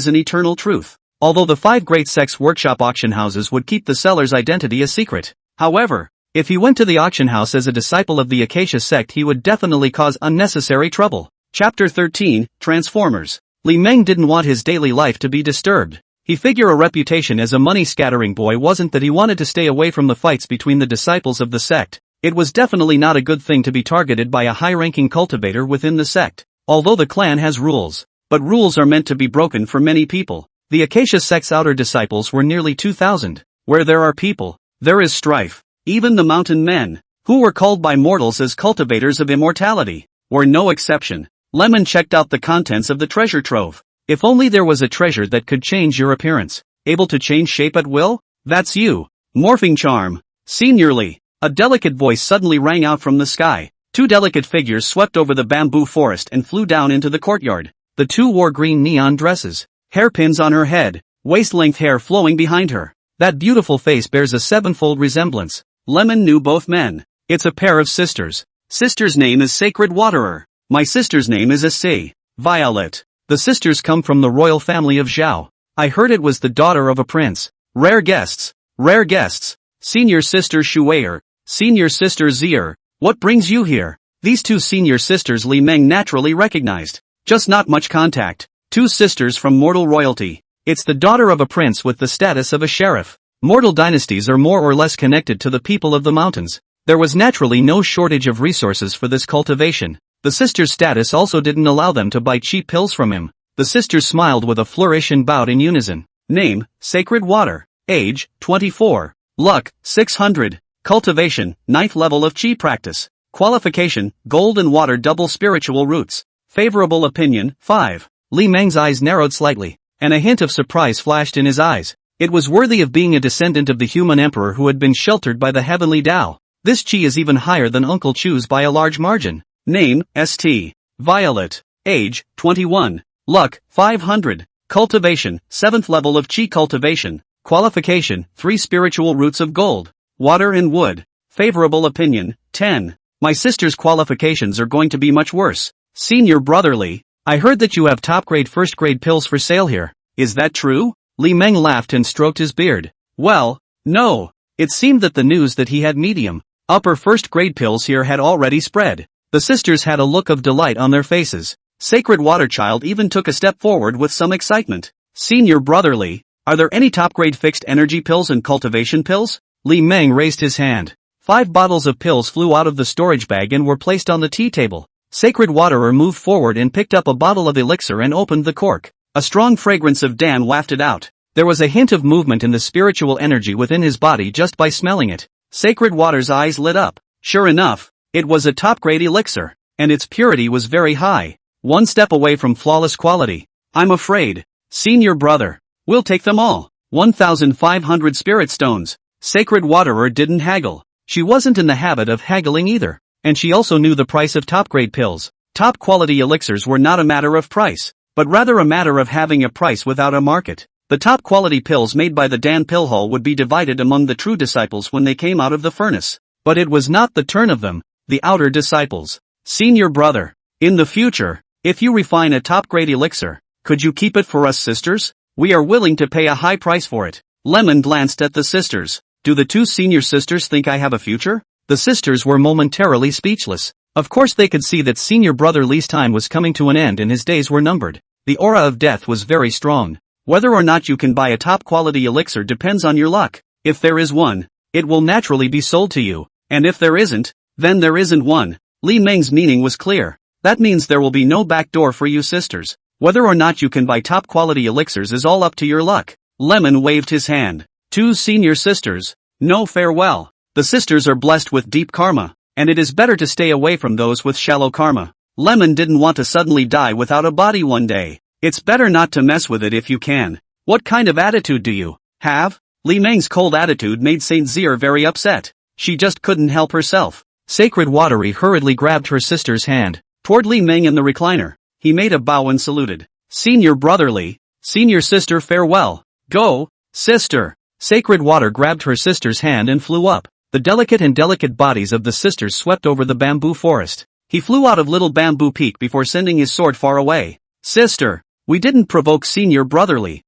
an eternal truth. Although the 5 great sects workshop auction houses would keep the seller's identity a secret. However, if he went to the auction house as a disciple of the Acacia sect, he would definitely cause unnecessary trouble. Chapter 13, Transformers. Li Meng didn't want his daily life to be disturbed. He figured a reputation as a money-scattering boy wasn't that he wanted to stay away from the fights between the disciples of the sect. It was definitely not a good thing to be targeted by a high-ranking cultivator within the sect. Although the clan has rules. But rules are meant to be broken for many people. The Acacia sect's outer disciples were nearly 2,000. Where there are people, there is strife. Even the mountain men, who were called by mortals as cultivators of immortality, were no exception. Lemon checked out the contents of the treasure trove. If only there was a treasure that could change your appearance. Able to change shape at will? That's you. Morphing charm. Seniorly. A delicate voice suddenly rang out from the sky. 2 delicate figures swept over the bamboo forest and flew down into the courtyard. The 2 wore green neon dresses. Hairpins on her head. Waist-length hair flowing behind her. That beautiful face bears a 7-fold resemblance. Lemon knew both men. It's a pair of sisters. Sister's name is Sacred Waterer. My sister's name is Assay. Violet. The sisters come from the royal family of Zhao. I heard it was the daughter of a prince. Rare guests. Rare guests. Senior sister Shuayer. Senior sister Zier. What brings you here? These 2 senior sisters Li Meng naturally recognized. Just not much contact. 2 sisters from mortal royalty. It's the daughter of a prince with the status of a sheriff. Mortal dynasties are more or less connected to the people of the mountains. There was naturally no shortage of resources for this cultivation. The sisters' status also didn't allow them to buy cheap pills from him. The sisters smiled with a flourish and bowed in unison. Name, Sacred Water. Age, 24. Luck, 600. Cultivation, 9th level of Qi practice. Qualification, Gold and Water double spiritual roots. Favorable opinion, 5. Li Meng's eyes narrowed slightly, and a hint of surprise flashed in his eyes. It was worthy of being a descendant of the human emperor who had been sheltered by the heavenly Tao. This Qi is even higher than Uncle Chu's by a large margin. Name, St. Violet. Age, 21. Luck, 500. Cultivation, 7th level of Qi cultivation. Qualification, 3 spiritual roots of gold, water and wood. Favorable opinion, 10. My sister's qualifications are going to be much worse. Senior brotherly, I heard that you have top-grade first-grade pills for sale here. Is that true? Li Meng laughed and stroked his beard. Well, no. It seemed that the news that he had medium, upper first-grade pills here had already spread. The sisters had a look of delight on their faces. Sacred Waterchild even took a step forward with some excitement. Senior brotherly, are there any top-grade fixed energy pills and cultivation pills? Li Meng raised his hand. 5 bottles of pills flew out of the storage bag and were placed on the tea table. Sacred Waterer moved forward and picked up a bottle of elixir and opened the cork. A strong fragrance of Dan wafted out. There was a hint of movement in the spiritual energy within his body just by smelling it. Sacred Water's eyes lit up. Sure enough, it was a top-grade elixir, and its purity was very high. 1 step away from flawless quality. I'm afraid, senior brother, we'll take them all. 1,500 spirit stones. Sacred Waterer didn't haggle. She wasn't in the habit of haggling either. And she also knew the price of top-grade pills. Top-quality elixirs were not a matter of price, but rather a matter of having a price without a market. The top-quality pills made by the Dan Pill Hall would be divided among the true disciples when they came out of the furnace. But it was not the turn of them, the outer disciples. Senior brother, in the future, if you refine a top-grade elixir, could you keep it for us sisters? We are willing to pay a high price for it. Lemon glanced at the sisters. Do the 2 senior sisters think I have a future? The sisters were momentarily speechless. Of course they could see that senior brother Li's time was coming to an end and his days were numbered. The aura of death was very strong. Whether or not you can buy a top-quality elixir depends on your luck. If there is one, it will naturally be sold to you. And if there isn't, then there isn't one. Li Meng's meaning was clear. That means there will be no back door for you sisters. Whether or not you can buy top-quality elixirs is all up to your luck. Lemon waved his hand. 2 senior sisters. No farewell. The sisters are blessed with deep karma, and it is better to stay away from those with shallow karma. Lemon didn't want to suddenly die without a body one day. It's better not to mess with it if you can. What kind of attitude do you have? Li Meng's cold attitude made Saint Zier very upset. She just couldn't help herself. Sacred Watery hurriedly grabbed her sister's hand. Toward Li Meng in the recliner, he made a bow and saluted. Senior brotherly, senior sister farewell. Go, sister. Sacred Water grabbed her sister's hand and flew up. The delicate bodies of the sisters swept over the bamboo forest. He flew out of Little Bamboo Peak before sending his sword far away. Sister, we didn't provoke senior brotherly.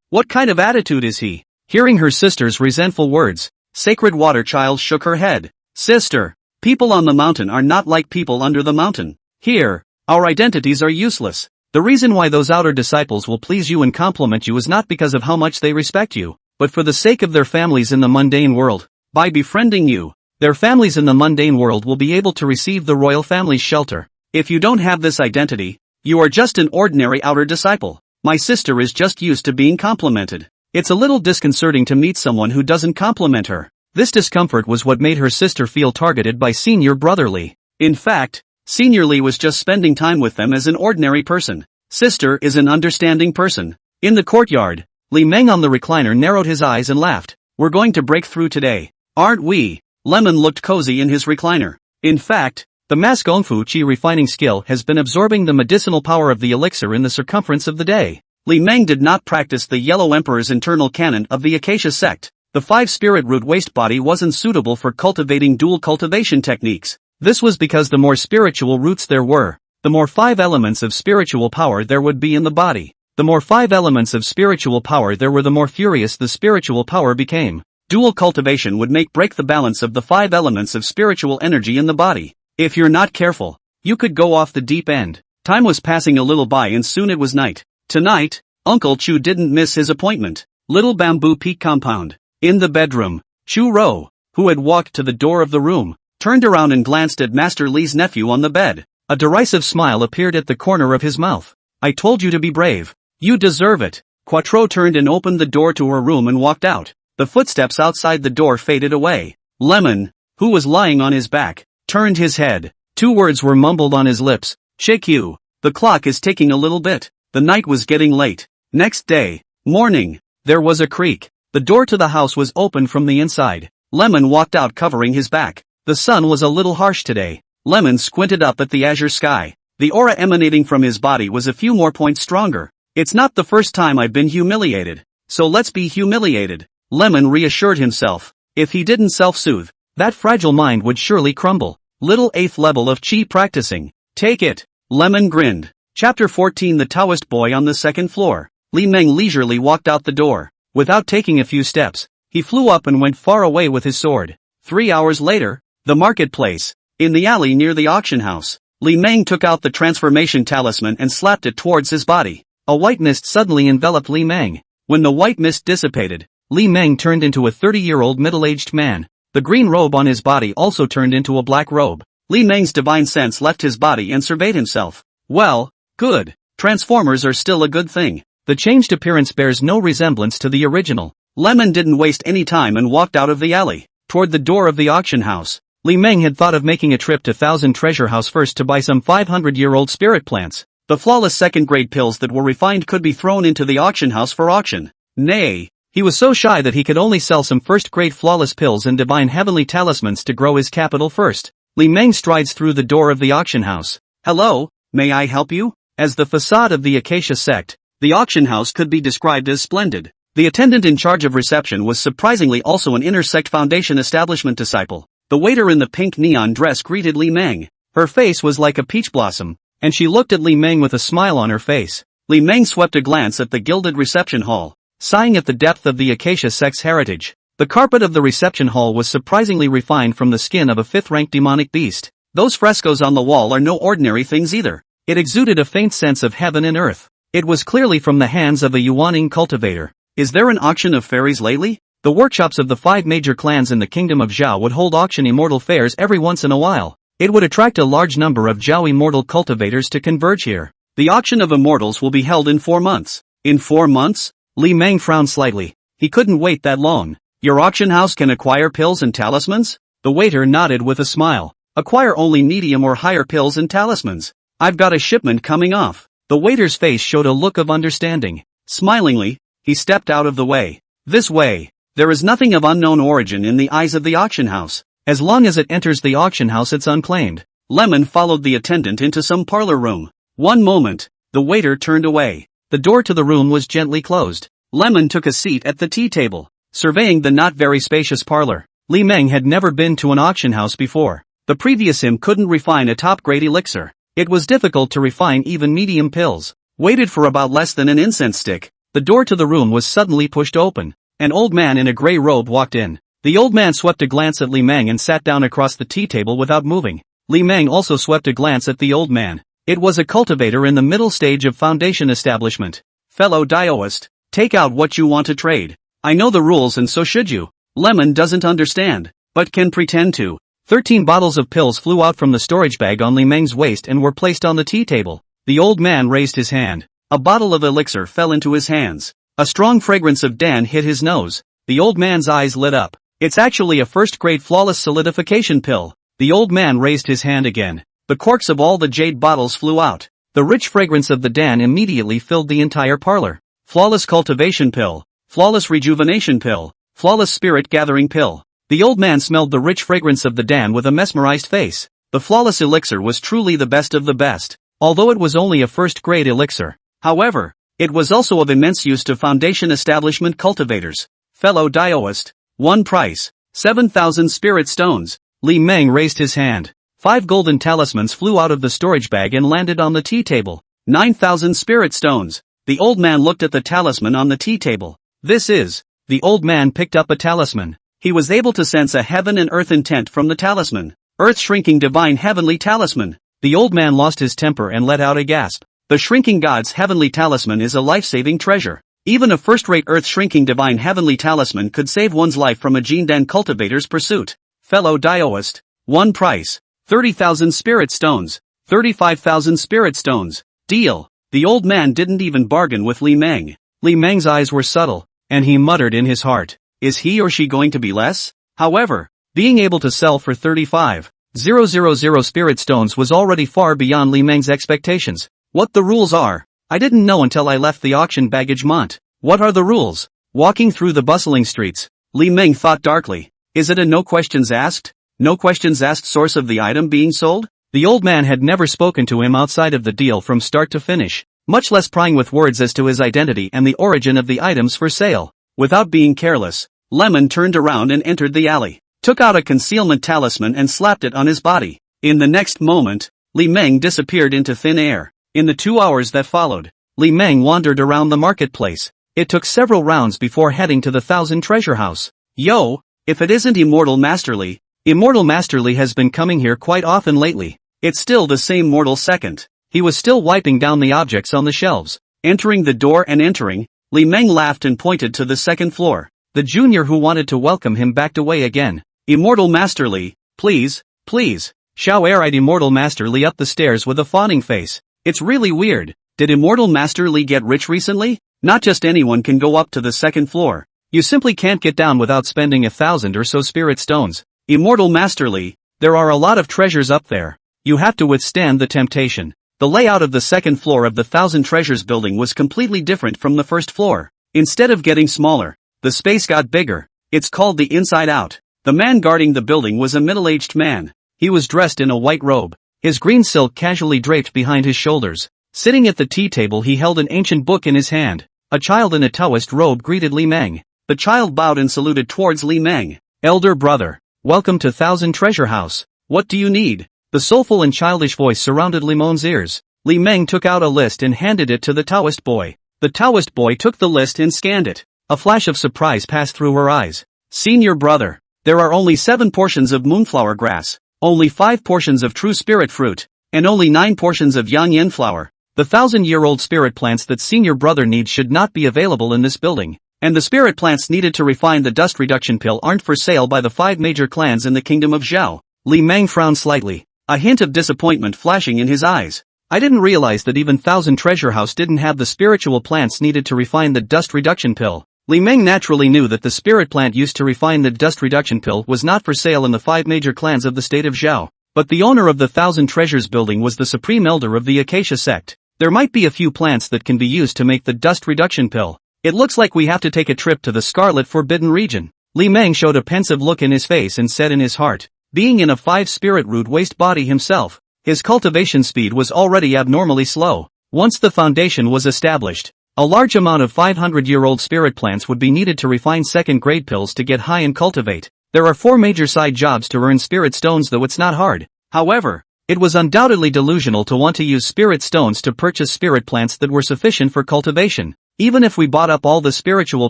What kind of attitude is he? Hearing her sister's resentful words, Sacred Water Child shook her head. Sister, people on the mountain are not like people under the mountain. Here, our identities are useless. The reason why those outer disciples will please you and compliment you is not because of how much they respect you, but for the sake of their families in the mundane world. By befriending you, their families in the mundane world will be able to receive the royal family's shelter. If you don't have this identity, you are just an ordinary outer disciple. My sister is just used to being complimented. It's a little disconcerting to meet someone who doesn't compliment her. This discomfort was what made her sister feel targeted by Senior Brotherly. In fact, Senior Lee was just spending time with them as an ordinary person. Sister is an understanding person. In the courtyard, Li Meng on the recliner narrowed his eyes and laughed. We're going to break through today, aren't we? Lemon looked cozy in his recliner. In fact, the Mas Gongfu Qi refining skill has been absorbing the medicinal power of the elixir in the circumference of the day. Li Meng did not practice the Yellow Emperor's internal canon of the Acacia Sect. The 5-spirit root waste body wasn't suitable for cultivating dual cultivation techniques. This was because the more spiritual roots there were, the more 5 elements of spiritual power there would be in the body. The more 5 elements of spiritual power there were, the more furious the spiritual power became. Dual cultivation would break the balance of the 5 elements of spiritual energy in the body. If you're not careful, you could go off the deep end. Time was passing a little by and soon it was night. Tonight, Uncle Chu didn't miss his appointment. Little Bamboo Peak compound. In the bedroom, Chu Ro, who had walked to the door of the room, turned around and glanced at Master Li's nephew on the bed. A derisive smile appeared at the corner of his mouth. I told you to be brave. You deserve it. Quattro turned and opened the door to her room and walked out. The footsteps outside the door faded away. Lemon, who was lying on his back, turned his head. 2 words were mumbled on his lips. Shakyu. The clock is ticking a little bit. The night was getting late. Next day, morning, there was a creak. The door to the house was open from the inside. Lemon walked out covering his back. The sun was a little harsh today. Lemon squinted up at the azure sky. The aura emanating from his body was a few more points stronger. It's not the first time I've been humiliated, so let's be humiliated. Lemon reassured himself. If he didn't self-soothe, that fragile mind would surely crumble. Little 8th level of Qi practicing. Take it. Lemon grinned. Chapter 14. The Taoist Boy on the 2nd floor. Li Meng leisurely walked out the door. Without taking a few steps, he flew up and went far away with his sword. 3 hours later, the marketplace. In the alley near the auction house, Li Meng took out the transformation talisman and slapped it towards his body. A white mist suddenly enveloped Li Meng. When the white mist dissipated, Li Meng turned into a 30-year-old middle-aged man. The green robe on his body also turned into a black robe. Li Meng's divine sense left his body and surveyed himself. Well, good. Transformers are still a good thing. The changed appearance bears no resemblance to the original. Lemon didn't waste any time and walked out of the alley, toward the door of the auction house. Li Meng had thought of making a trip to Thousand Treasure House first to buy some 500-year-old spirit plants. The flawless second-grade pills that were refined could be thrown into the auction house for auction. Nay, he was so shy that he could only sell some first-grade flawless pills and divine heavenly talismans to grow his capital first. Li Meng strides through the door of the auction house. Hello, may I help you? As the facade of the Acacia Sect, the auction house could be described as splendid. The attendant in charge of reception was surprisingly also an Inner Sect Foundation establishment disciple. The waiter in the pink neon dress greeted Li Meng. Her face was like a peach blossom, and she looked at Li Meng with a smile on her face. Li Meng swept a glance at the gilded reception hall, sighing at the depth of the Acacia Sect's heritage. The carpet of the reception hall was surprisingly refined from the skin of a 5th-rank demonic beast. Those frescoes on the wall are no ordinary things either. It exuded a faint sense of heaven and earth. It was clearly from the hands of a Yuaning cultivator. Is there an auction of fairies lately? The workshops of the 5 major clans in the kingdom of Zhao would hold auction immortal fairs every once in a while. It would attract a large number of Zhao immortal cultivators to converge here. The auction of immortals will be held in 4 months. In 4 months? Li Meng frowned slightly. He couldn't wait that long. Your auction house can acquire pills and talismans? The waiter nodded with a smile. Acquire only medium or higher pills and talismans. I've got a shipment coming off. The waiter's face showed a look of understanding. Smilingly, he stepped out of the way. This way. There is nothing of unknown origin in the eyes of the auction house. As long as it enters the auction house, it's unclaimed. Lemon followed the attendant into some parlor room. One moment. The waiter turned away. The door to the room was gently closed. Lemon took a seat at the tea table, surveying the not very spacious parlor. Li Meng had never been to an auction house before. The previous him couldn't refine a top-grade elixir. It was difficult to refine even medium pills. Waited for about less than an incense stick. The door to the room was suddenly pushed open. An old man in a gray robe walked in. The old man swept a glance at Li Meng and sat down across the tea table without moving. Li Meng also swept a glance at the old man. It was a cultivator in the middle stage of foundation establishment. Fellow Daoist, take out what you want to trade. I know the rules and so should you. Lemon doesn't understand, but can pretend to. 13 bottles of pills flew out from the storage bag on Li Meng's waist and were placed on the tea table. The old man raised his hand. A bottle of elixir fell into his hands. A strong fragrance of Dan hit his nose. The old man's eyes lit up. It's actually a first-grade flawless solidification pill. The old man raised his hand again. The corks of all the jade bottles flew out. The rich fragrance of the Dan immediately filled the entire parlor. Flawless cultivation pill. Flawless rejuvenation pill. Flawless spirit gathering pill. The old man smelled the rich fragrance of the Dan with a mesmerized face. The flawless elixir was truly the best of the best, although it was only a first-grade elixir. However, it was also of immense use to foundation establishment cultivators. Fellow Daoist. One price. 7,000 spirit stones. Li Meng raised his hand. 5 golden talismans flew out of the storage bag and landed on the tea table. 9,000 spirit stones. The old man looked at the talisman on the tea table. This is. The old man picked up a talisman. He was able to sense a heaven and earth intent from the talisman. Earth shrinking divine heavenly talisman. The old man lost his temper and let out a gasp. The shrinking god's heavenly talisman is a life-saving treasure. Even a first-rate earth-shrinking divine heavenly talisman could save one's life from a Jindan cultivator's pursuit. Fellow Daoist. One price. 30,000 spirit stones. 35,000 spirit stones. Deal. The old man didn't even bargain with Li Meng. Li Meng's eyes were subtle, and he muttered in his heart, is he or she going to be less? However, being able to sell for 35,000 spirit stones was already far beyond Li Meng's expectations. What the rules are? I didn't know until I left the auction baggage mont. What are the rules? Walking through the bustling streets, Li Meng thought darkly. Is it a no questions asked? No questions asked source of the item being sold? The old man had never spoken to him outside of the deal from start to finish, much less prying with words as to his identity and the origin of the items for sale. Without being careless, Lemon turned around and entered the alley, took out a concealment talisman and slapped it on his body. In the next moment, Li Meng disappeared into thin air. In the 2 hours that followed, Li Meng wandered around the marketplace. It took several rounds before heading to the Thousand Treasure House. Yo, if it isn't Immortal Masterly. Immortal Masterly has been coming here quite often lately. It's still the same Mortal Second. He was still wiping down the objects on the shelves. Entering the door and entering, Li Meng laughed and pointed to the second floor. The junior who wanted to welcome him backed away again. Immortal Masterly, please, please. Xiao eyed Immortal Masterly up the stairs with a fawning face. It's really weird. Did Immortal Masterly get rich recently? Not just anyone can go up to the second floor. You simply can't get down without spending 1,000 or so spirit stones. Immortal Masterly, there are a lot of treasures up there. You have to withstand the temptation. The layout of the second floor of the Thousand Treasures building was completely different from the first floor. Instead of getting smaller, the space got bigger. It's called the Inside Out. The man guarding the building was a middle-aged man. He was dressed in a white robe. His green silk casually draped behind his shoulders. Sitting at the tea table he held an ancient book in his hand. A child in a Taoist robe greeted Li Meng. The child bowed and saluted towards Li Meng. Elder brother, welcome to Thousand Treasure House. What do you need? The soulful and childish voice surrounded Li Meng's ears. Li Meng took out a list and handed it to the Taoist boy. The Taoist boy took the list and scanned it. A flash of surprise passed through her eyes. Senior brother, there are only 7 portions of moonflower grass. Only 5 portions of true spirit fruit, and only 9 portions of yang yen flower. The 1,000-year-old spirit plants that senior brother needs should not be available in this building, and the spirit plants needed to refine the dust reduction pill aren't for sale by the 5 major clans in the kingdom of Zhao. Li Meng frowned slightly, a hint of disappointment flashing in his eyes. I didn't realize that even Thousand Treasure House didn't have the spiritual plants needed to refine the dust reduction pill. Li Meng naturally knew that the spirit plant used to refine the dust reduction pill was not for sale in the 5 major clans of the state of Zhao. But the owner of the Thousand Treasures building was the supreme elder of the Acacia sect. There might be a few plants that can be used to make the dust reduction pill. It looks like we have to take a trip to the Scarlet Forbidden region. Li Meng showed a pensive look in his face and said in his heart, being in a 5-spirit root waste body himself, his cultivation speed was already abnormally slow. Once the foundation was established, a large amount of 500-year-old spirit plants would be needed to refine second-grade pills to get high and cultivate. There are 4 major side jobs to earn spirit stones, though it's not hard. However, it was undoubtedly delusional to want to use spirit stones to purchase spirit plants that were sufficient for cultivation. Even if we bought up all the spiritual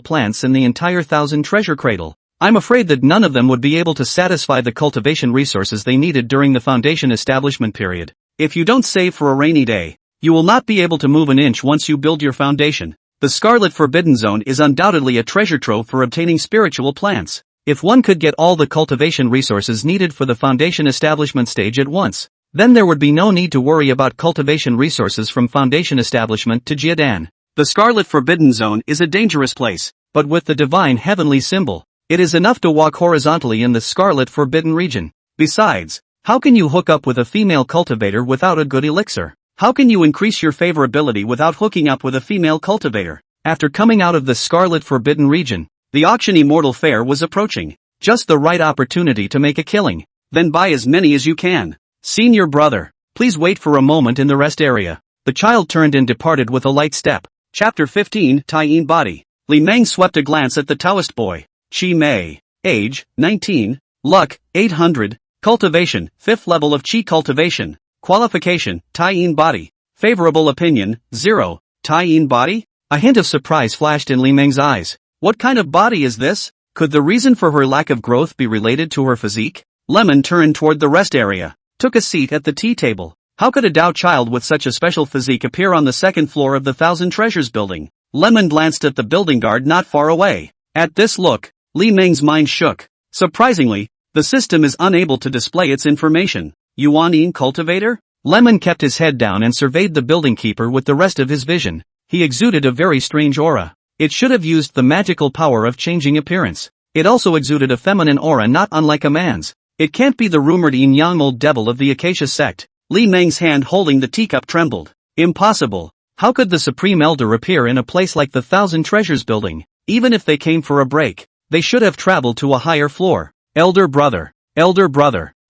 plants in the entire Thousand Treasure Cradle, I'm afraid that none of them would be able to satisfy the cultivation resources they needed during the foundation establishment period. If you don't save for a rainy day, you will not be able to move an inch once you build your foundation. The Scarlet Forbidden Zone is undoubtedly a treasure trove for obtaining spiritual plants. If one could get all the cultivation resources needed for the foundation establishment stage at once, then there would be no need to worry about cultivation resources from foundation establishment to Jiadan. The Scarlet Forbidden Zone is a dangerous place, but with the divine heavenly symbol, it is enough to walk horizontally in the Scarlet Forbidden region. Besides, how can you hook up with a female cultivator without a good elixir? How can you increase your favorability without hooking up with a female cultivator? After coming out of the Scarlet Forbidden region, the auction immortal fair was approaching. Just the right opportunity to make a killing. Then buy as many as you can. Senior brother, please wait for a moment in the rest area. The child turned and departed with a light step. Chapter 15, Tying Body. Li Meng swept a glance at the Taoist boy. Chi Mei. Age, 19. Luck, 800. Cultivation, 5th level of Qi cultivation. Qualification, Tying Body. Favorable opinion, 0. Tying Body? A hint of surprise flashed in Li Meng's eyes. What kind of body is this? Could the reason for her lack of growth be related to her physique? Lemon turned toward the rest area, took a seat at the tea table. How could a Dao child with such a special physique appear on the second floor of the Thousand Treasures building? Lemon glanced at the building guard not far away. At this look, Li Meng's mind shook. Surprisingly, the system is unable to display its information. Yuan cultivator? Lemon kept his head down and surveyed the building keeper with the rest of his vision. He exuded a very strange aura. It should have used the magical power of changing appearance. It also exuded a feminine aura not unlike a man's. It can't be the rumored yin yang old devil of the Acacia sect. Li Meng's hand holding the teacup trembled. Impossible. How could the Supreme Elder appear in a place like the Thousand Treasures building? Even if they came for a break, they should have traveled to a higher floor. Elder brother,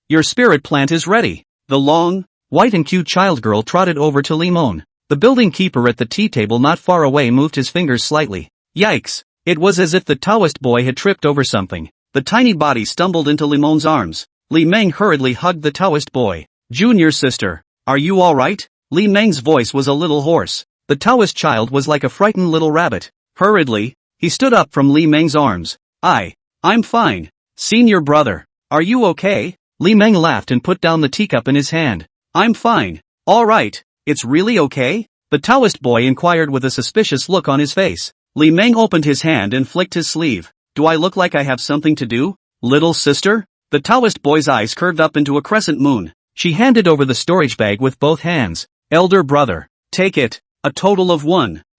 your spirit plant is ready. The long, white and cute child girl trotted over to Li Mon. The building keeper at the tea table not far away moved his fingers slightly. Yikes! It was as if the Taoist boy had tripped over something. The tiny body stumbled into Li Mon's arms. Li Meng hurriedly hugged the Taoist boy. Junior sister, are you alright? Li Meng's voice was a little hoarse. The Taoist child was like a frightened little rabbit. Hurriedly, he stood up from Li Meng's arms. I'm fine. Senior brother, are you okay? Li Meng laughed and put down the teacup in his hand. I'm fine. Alright, it's really okay? The Taoist boy inquired with a suspicious look on his face. Li Meng opened his hand and flicked his sleeve. Do I look like I have something to do? Little sister? The Taoist boy's eyes curved up into a crescent moon. She handed over the storage bag with both hands. Elder brother, take it. A total of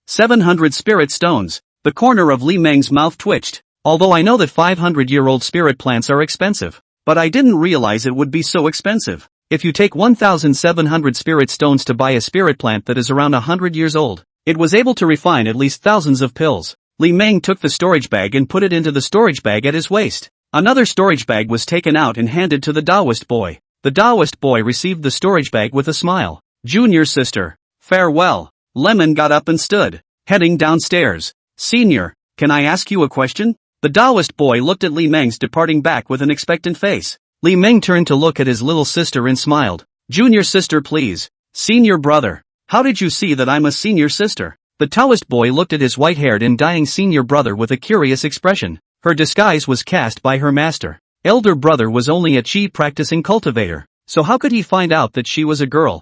700 spirit stones. The corner of Li Meng's mouth twitched. Although I know that 500-year-old spirit plants are expensive, but I didn't realize it would be so expensive. If you take 1,700 spirit stones to buy a spirit plant that is around 100 years old, it was able to refine at least thousands of pills. Li Meng took the storage bag and put it into the storage bag at his waist. Another storage bag was taken out and handed to the Taoist boy. The Taoist boy received the storage bag with a smile. Junior sister, farewell. Lemon got up and stood, heading downstairs. Senior, can I ask you a question? The Taoist boy looked at Li Meng's departing back with an expectant face. Li Meng turned to look at his little sister and smiled. Junior sister please. Senior brother, how did you see that I'm a senior sister? The Taoist boy looked at his white-haired and dying senior brother with a curious expression. Her disguise was cast by her master. Elder brother was only a Qi practicing cultivator, so how could he find out that she was a girl?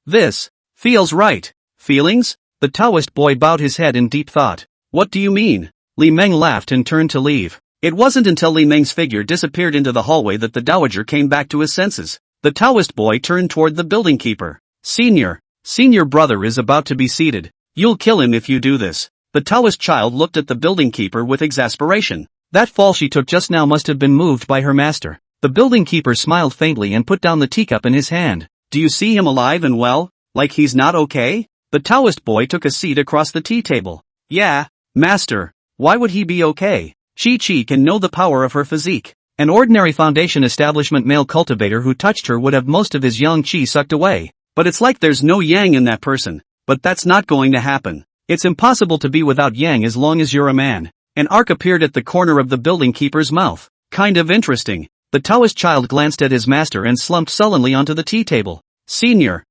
This feels right. Feelings? The Taoist boy bowed his head in deep thought. What do you mean? Li Meng laughed and turned to leave. It wasn't until Li Meng's figure disappeared into the hallway that the dowager came back to his senses. The Taoist boy turned toward the building keeper. Senior brother is about to be seated. You'll kill him if you do this. The Taoist child looked at the building keeper with exasperation. That fall she took just now must have been moved by her master. The building keeper smiled faintly and put down the teacup in his hand. Do you see him alive and well? Like he's not okay? The Taoist boy took a seat across the tea table. Yeah, master. Why would he be okay? Chi can know the power of her physique. An ordinary foundation establishment male cultivator who touched her would have most of his yang chi sucked away. But it's like there's no yang in that person. But that's not going to happen. It's impossible to be without yang as long as you're a man. An arc appeared at the corner of the building keeper's mouth. Kind of interesting. The Taoist child glanced at his master and slumped sullenly onto the tea table. Senior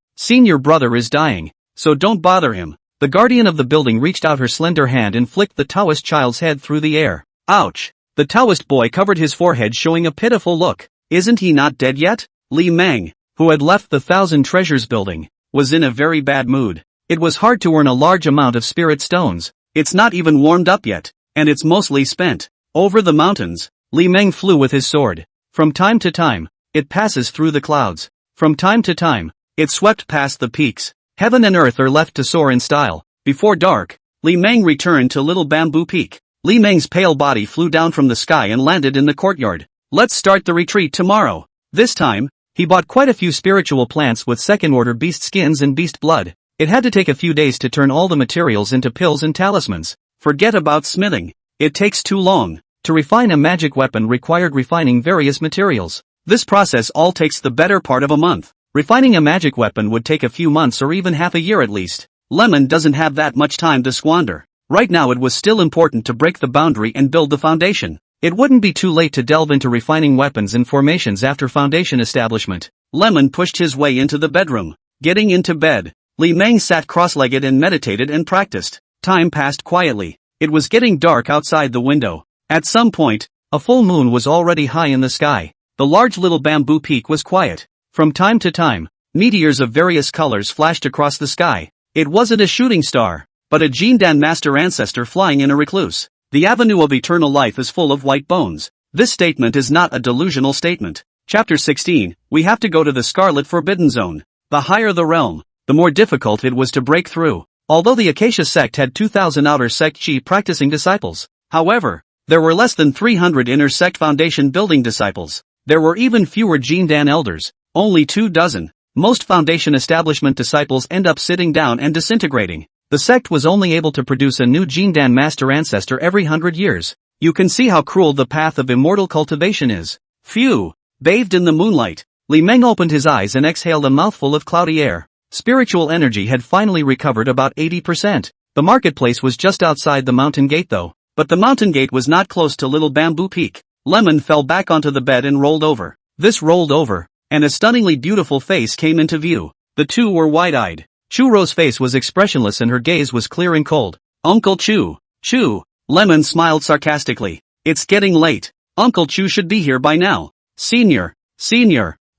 brother is dying. So don't bother him. The guardian of the building reached out her slender hand and flicked the Taoist child's head through the air. Ouch! The Taoist boy covered his forehead, showing a pitiful look. Isn't he not dead yet? Li Meng, who had left the Thousand Treasures building, was in a very bad mood. It was hard to earn a large amount of spirit stones. It's not even warmed up yet, and it's mostly spent. Over the mountains, Li Meng flew with his sword. From time to time, it passes through the clouds. From time to time, it swept past the peaks. Heaven and earth are left to soar in style. Before dark, Li Meng returned to Little Bamboo Peak. Li Meng's pale body flew down from the sky and landed in the courtyard. Let's start the retreat tomorrow. This time, he bought quite a few spiritual plants with second-order beast skins and beast blood. It had to take a few days to turn all the materials into pills and talismans. Forget about smithing. It takes too long. To refine a magic weapon required refining various materials. This process all takes the better part of a month. Refining a magic weapon would take a few months or even half a year at least. Lemon doesn't have that much time to squander. Right now it was still important to break the boundary and build the foundation. It wouldn't be too late to delve into refining weapons and formations after foundation establishment. Lemon pushed his way into the bedroom. Getting into bed, Li Meng sat cross-legged and meditated and practiced. Time passed quietly. It was getting dark outside the window. At some point, a full moon was already high in the sky. The large Little Bamboo Peak was quiet. From time to time, meteors of various colors flashed across the sky. It wasn't a shooting star, but a Jindan master ancestor flying in a recluse. The avenue of eternal life is full of white bones. This statement is not a delusional statement. Chapter 16, we have to go to the Scarlet Forbidden Zone. The higher the realm, the more difficult it was to break through. Although the Acacia sect had 2,000 outer sect chi practicing disciples, however, there were less than 300 inner sect foundation building disciples. There were even fewer Jindan elders, only 24. Most foundation establishment disciples end up sitting down and disintegrating. The sect was only able to produce a new Jindan master ancestor every 100 years. You can see how cruel the path of immortal cultivation is. Phew! Bathed in the moonlight, Li Meng opened his eyes and exhaled a mouthful of cloudy air. Spiritual energy had finally recovered about 80%. The marketplace was just outside the mountain gate though. But the mountain gate was not close to Little Bamboo Peak. Lemon fell back onto the bed and rolled over. This rolled over, and a stunningly beautiful face came into view. The two were wide-eyed. Churo's face was expressionless and her gaze was clear and cold. Uncle Chu. Lemon smiled sarcastically. It's getting late. Uncle Chu should be here by now. Senior.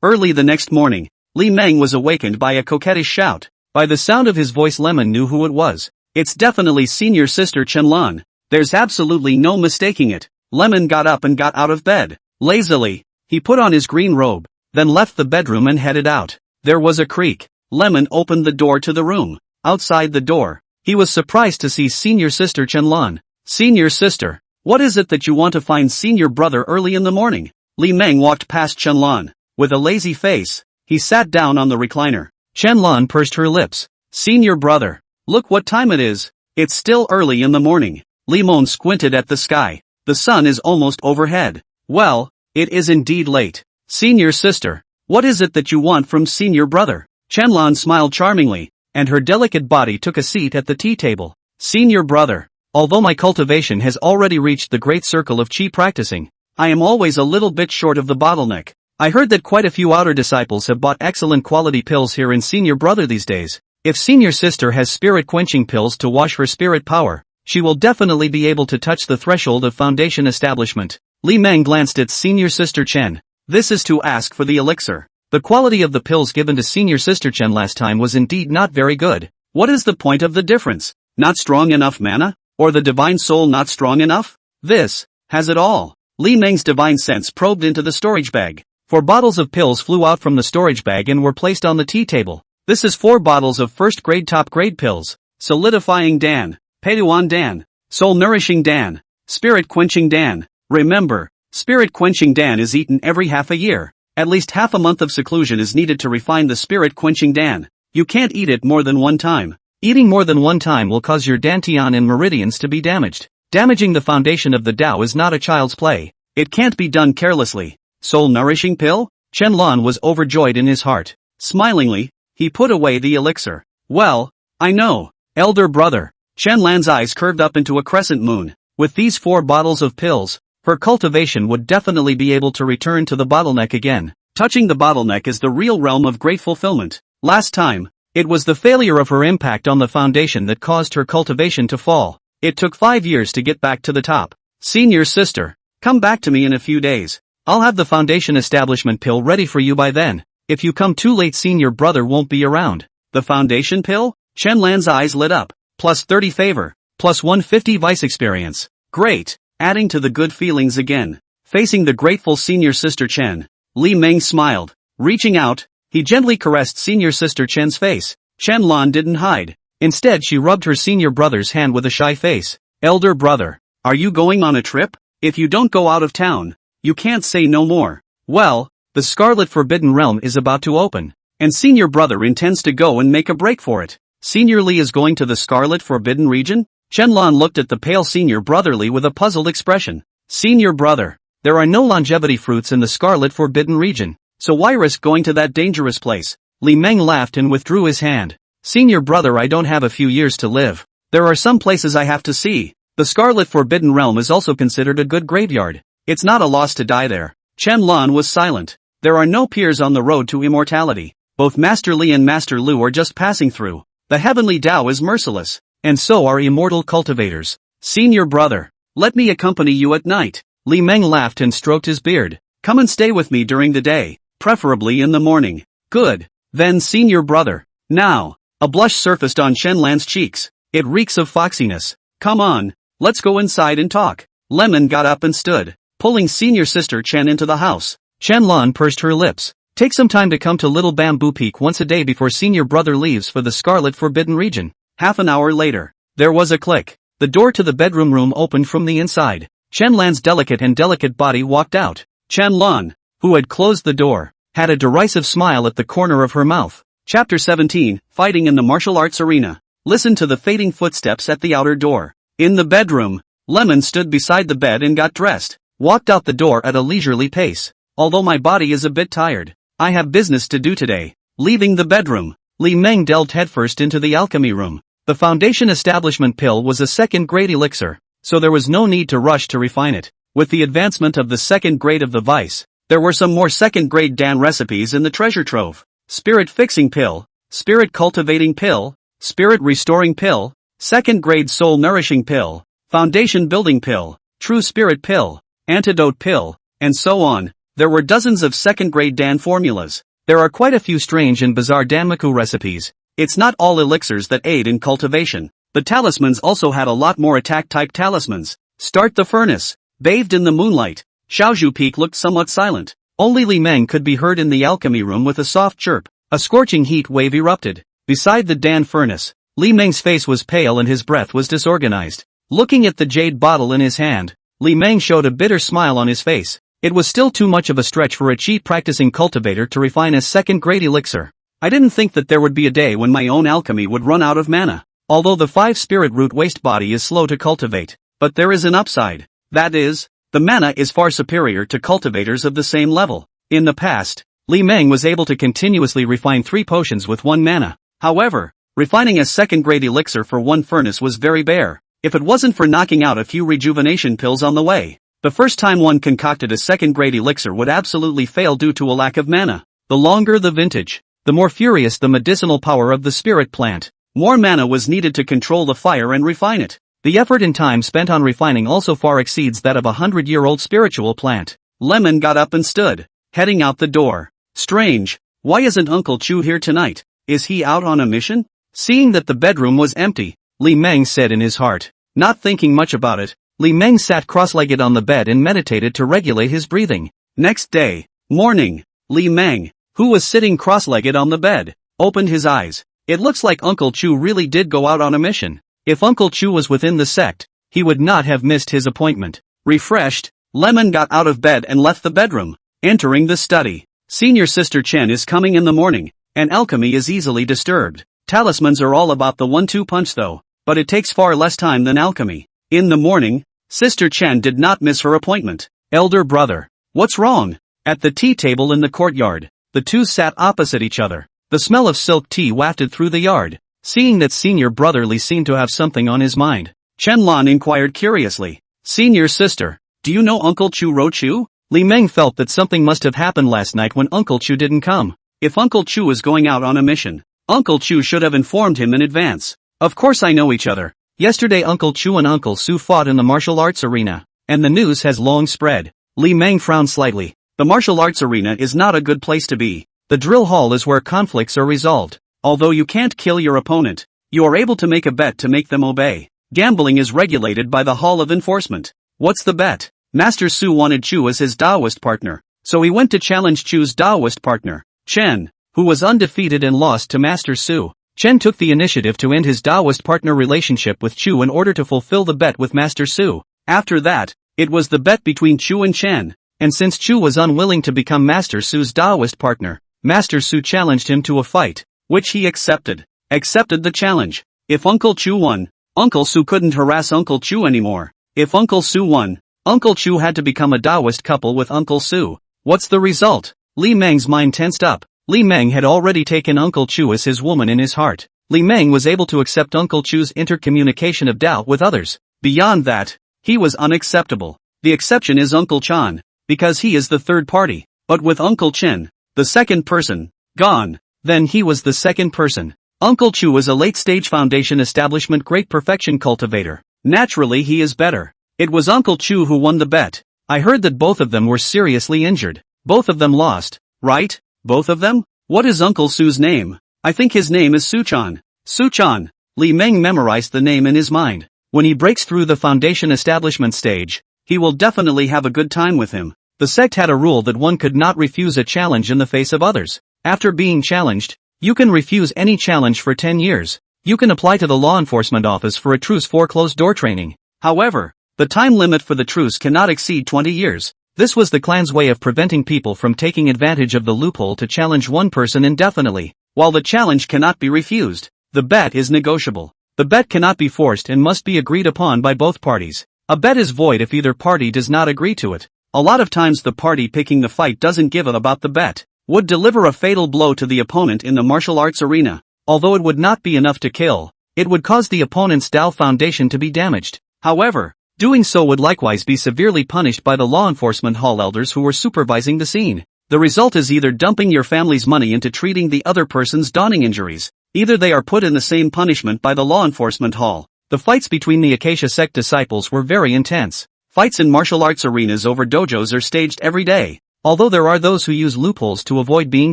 Early the next morning, Li Meng was awakened by a coquettish shout. By the sound of his voice Lemon knew who it was. It's definitely senior sister Chenlan. There's absolutely no mistaking it. Lemon got up and got out of bed. Lazily, he put on his green robe, then left the bedroom and headed out. There was a creak. Lemon opened the door to the room. Outside the door, he was surprised to see senior sister Chenlan. Senior sister, what is it that you want to find senior brother early in the morning? Li Meng walked past Chenlan. With a lazy face, he sat down on the recliner. Chenlan pursed her lips. Senior brother, look what time it is. It's still early in the morning. Li Meng squinted at the sky. The sun is almost overhead. Well, it is indeed late. Senior sister, what is it that you want from senior brother? Chenlan smiled charmingly, and her delicate body took a seat at the tea table. Senior brother, although my cultivation has already reached the great circle of chi practicing, I am always a little bit short of the bottleneck. I heard that quite a few outer disciples have bought excellent quality pills here in senior brother these days. If senior sister has spirit quenching pills to wash her spirit power, she will definitely be able to touch the threshold of foundation establishment. Li Meng glanced at senior sister Chen. This is to ask for the elixir. The quality of the pills given to senior sister Chen last time was indeed not very good. What is the point of the difference? Not strong enough mana? Or the divine soul not strong enough? This has it all. Li Meng's divine sense probed into the storage bag. 4 bottles of pills flew out from the storage bag and were placed on the tea table. This is 4 bottles of first grade top grade pills. Solidifying Dan, Peiduan Dan, Soul Nourishing Dan, Spirit Quenching Dan. Remember, Spirit-quenching Dan is eaten every half a year. At least half a month of seclusion is needed to refine the spirit-quenching Dan. You can't eat it more than one time. Eating more than one time will cause your dantian and meridians to be damaged. Damaging the foundation of the Tao is not a child's play. It can't be done carelessly. Soul-nourishing pill? Chen Lan was overjoyed in his heart. Smilingly, he put away the elixir. Well, I know, elder brother. Chen Lan's eyes curved up into a crescent moon. With these 4 bottles of pills, her cultivation would definitely be able to return to the bottleneck again. Touching the bottleneck is the real realm of great fulfillment. Last time, it was the failure of her impact on the foundation that caused her cultivation to fall. It took 5 years to get back to the top. Senior sister, come back to me in a few days. I'll have the foundation establishment pill ready for you by then. If you come too late, senior brother won't be around. The foundation pill? Chen Lan's eyes lit up. Plus 30 favor. Plus 150 vice experience. Great. Adding to the good feelings again. Facing the grateful senior sister Chen, Li Meng smiled. Reaching out, he gently caressed senior sister Chen's face. Chen Lan didn't hide. Instead, she rubbed her senior brother's hand with a shy face. Elder brother, are you going on a trip? If you don't go out of town, you can't say no more. Well, the Scarlet Forbidden Realm is about to open, and senior brother intends to go and make a break for it. Senior Li is going to the Scarlet Forbidden region? Chen Lan looked at the pale senior brother Li with a puzzled expression. Senior brother, there are no longevity fruits in the Scarlet Forbidden region, so why risk going to that dangerous place? Li Meng laughed and withdrew his hand. Senior brother, I don't have a few years to live. There are some places I have to see. The Scarlet Forbidden Realm is also considered a good graveyard. It's not a loss to die there. Chen Lan was silent. There are no peers on the road to immortality. Both Master Li and Master Lu are just passing through. The heavenly Tao is merciless, and so are immortal cultivators. Senior brother, let me accompany you at night. Li Meng laughed and stroked his beard. Come and stay with me during the day, preferably in the morning. Good. Then senior brother. Now. A blush surfaced on Chen Lan's cheeks. It reeks of foxiness. Come on, let's go inside and talk. Lemon got up and stood, pulling senior sister Chen into the house. Chen Lan pursed her lips. Take some time to come to Little Bamboo Peak once a day before senior brother leaves for the Scarlet Forbidden region. Half an hour later, there was a click. The door to the bedroom room opened from the inside. Chen Lan's delicate body walked out. Chen Lan, who had closed the door, had a derisive smile at the corner of her mouth. Chapter 17, Fighting in the Martial Arts Arena. Listen to the fading footsteps at the outer door. In the bedroom, Lemon stood beside the bed and got dressed. Walked out the door at a leisurely pace. Although my body is a bit tired, I have business to do today. Leaving the bedroom, Li Meng delved headfirst into the alchemy room. The foundation establishment pill was a second-grade elixir, so there was no need to rush to refine it. With the advancement of the second grade of the vice, there were some more second-grade Dan recipes in the treasure trove. Spirit Fixing Pill, Spirit Cultivating Pill, Spirit Restoring Pill, Second Grade Soul Nourishing Pill, Foundation Building Pill, True Spirit Pill, Antidote Pill, and so on. There were dozens of second-grade Dan formulas. There are quite a few strange and bizarre Danmaku recipes. It's not all elixirs that aid in cultivation. The talismans also had a lot more attack-type talismans. Start the furnace. Bathed in the moonlight, Xiaozhu Peak looked somewhat silent. Only Li Meng could be heard in the alchemy room with a soft chirp. A scorching heat wave erupted. Beside the Dan furnace, Li Meng's face was pale and his breath was disorganized. Looking at the jade bottle in his hand, Li Meng showed a bitter smile on his face. It was still too much of a stretch for a cheat practicing cultivator to refine a second-grade elixir. I didn't think that there would be a day when my own alchemy would run out of mana. Although the 5-spirit root waste body is slow to cultivate, but there is an upside. That is, the mana is far superior to cultivators of the same level. In the past, Li Meng was able to continuously refine 3 potions with 1 mana. However, refining a second-grade elixir for 1 furnace was very bare, if it wasn't for knocking out a few rejuvenation pills on the way. The first time one concocted a second-grade elixir would absolutely fail due to a lack of mana. The longer the vintage, the more furious the medicinal power of the spirit plant. More mana was needed to control the fire and refine it. The effort and time spent on refining also far exceeds that of a 100-year-old spiritual plant. Lemon got up and stood, heading out the door. Strange, why isn't Uncle Chu here tonight? Is he out on a mission? Seeing that the bedroom was empty, Li Meng said in his heart. Not thinking much about it, Li Meng sat cross-legged on the bed and meditated to regulate his breathing. Next day, morning, Li Meng, who was sitting cross-legged on the bed, opened his eyes. It looks like Uncle Chu really did go out on a mission. If Uncle Chu was within the sect, he would not have missed his appointment. Refreshed, Lemon got out of bed and left the bedroom, entering the study. Senior sister Chen is coming in the morning, and alchemy is easily disturbed. Talismans are all about the 1-2 punch though, but it takes far less time than alchemy. In the morning, Sister Chen did not miss her appointment. Elder brother, what's wrong? At the tea table in the courtyard, the two sat opposite each other. The smell of silk tea wafted through the yard. Seeing that senior brother Li seemed to have something on his mind, Chen Lan inquired curiously. Senior sister, do you know Uncle Chu Ro Chu? Li Meng felt that something must have happened last night when Uncle Chu didn't come. If Uncle Chu was going out on a mission, Uncle Chu should have informed him in advance. Of course I know each other. Yesterday Uncle Chu and Uncle Su fought in the martial arts arena, and the news has long spread. Li Meng frowned slightly. The martial arts arena is not a good place to be. The drill hall is where conflicts are resolved. Although you can't kill your opponent, you are able to make a bet to make them obey. Gambling is regulated by the Hall of Enforcement. What's the bet? Master Su wanted Chu as his Taoist partner, so he went to challenge Chu's Taoist partner, Chen, who was undefeated and lost to Master Su. Chen took the initiative to end his Taoist partner relationship with Chu in order to fulfill the bet with Master Su. After that, it was the bet between Chu and Chen, and since Chu was unwilling to become Master Su's Taoist partner, Master Su challenged him to a fight, which he accepted the challenge. If Uncle Chu won, Uncle Su couldn't harass Uncle Chu anymore. If Uncle Su won, Uncle Chu had to become a Taoist couple with Uncle Su. What's the result? Li Meng's mind tensed up. Li Meng had already taken Uncle Chu as his woman in his heart. Li Meng was able to accept Uncle Chu's intercommunication of Tao with others. Beyond that, he was unacceptable. The exception is Uncle Chan, because he is the third party. But with Uncle Chen, the second person, gone, then he was the second person. Uncle Chu was a late-stage foundation establishment great perfection cultivator. Naturally he is better. It was Uncle Chu who won the bet. I heard that both of them were seriously injured. Both of them lost, right? Both of them? What is Uncle Su's name? I think his name is Suchan. Suchan. Li Meng memorized the name in his mind. When he breaks through the foundation establishment stage, he will definitely have a good time with him. The sect had a rule that one could not refuse a challenge in the face of others. After being challenged, you can refuse any challenge for 10 years. You can apply to the law enforcement office for a truce for closed-door training. However, the time limit for the truce cannot exceed 20 years. This was the clan's way of preventing people from taking advantage of the loophole to challenge one person indefinitely. While the challenge cannot be refused, the bet is negotiable. The bet cannot be forced and must be agreed upon by both parties. A bet is void if either party does not agree to it. A lot of times the party picking the fight doesn't give a about the bet, would deliver a fatal blow to the opponent in the martial arts arena. Although it would not be enough to kill, it would cause the opponent's Tao foundation to be damaged. However, doing so would likewise be severely punished by the law enforcement hall elders who were supervising the scene. The result is either dumping your family's money into treating the other person's dawning injuries, either they are put in the same punishment by the law enforcement hall. The fights between the Acacia sect disciples were very intense. Fights in martial arts arenas over dojos are staged every day, although there are those who use loopholes to avoid being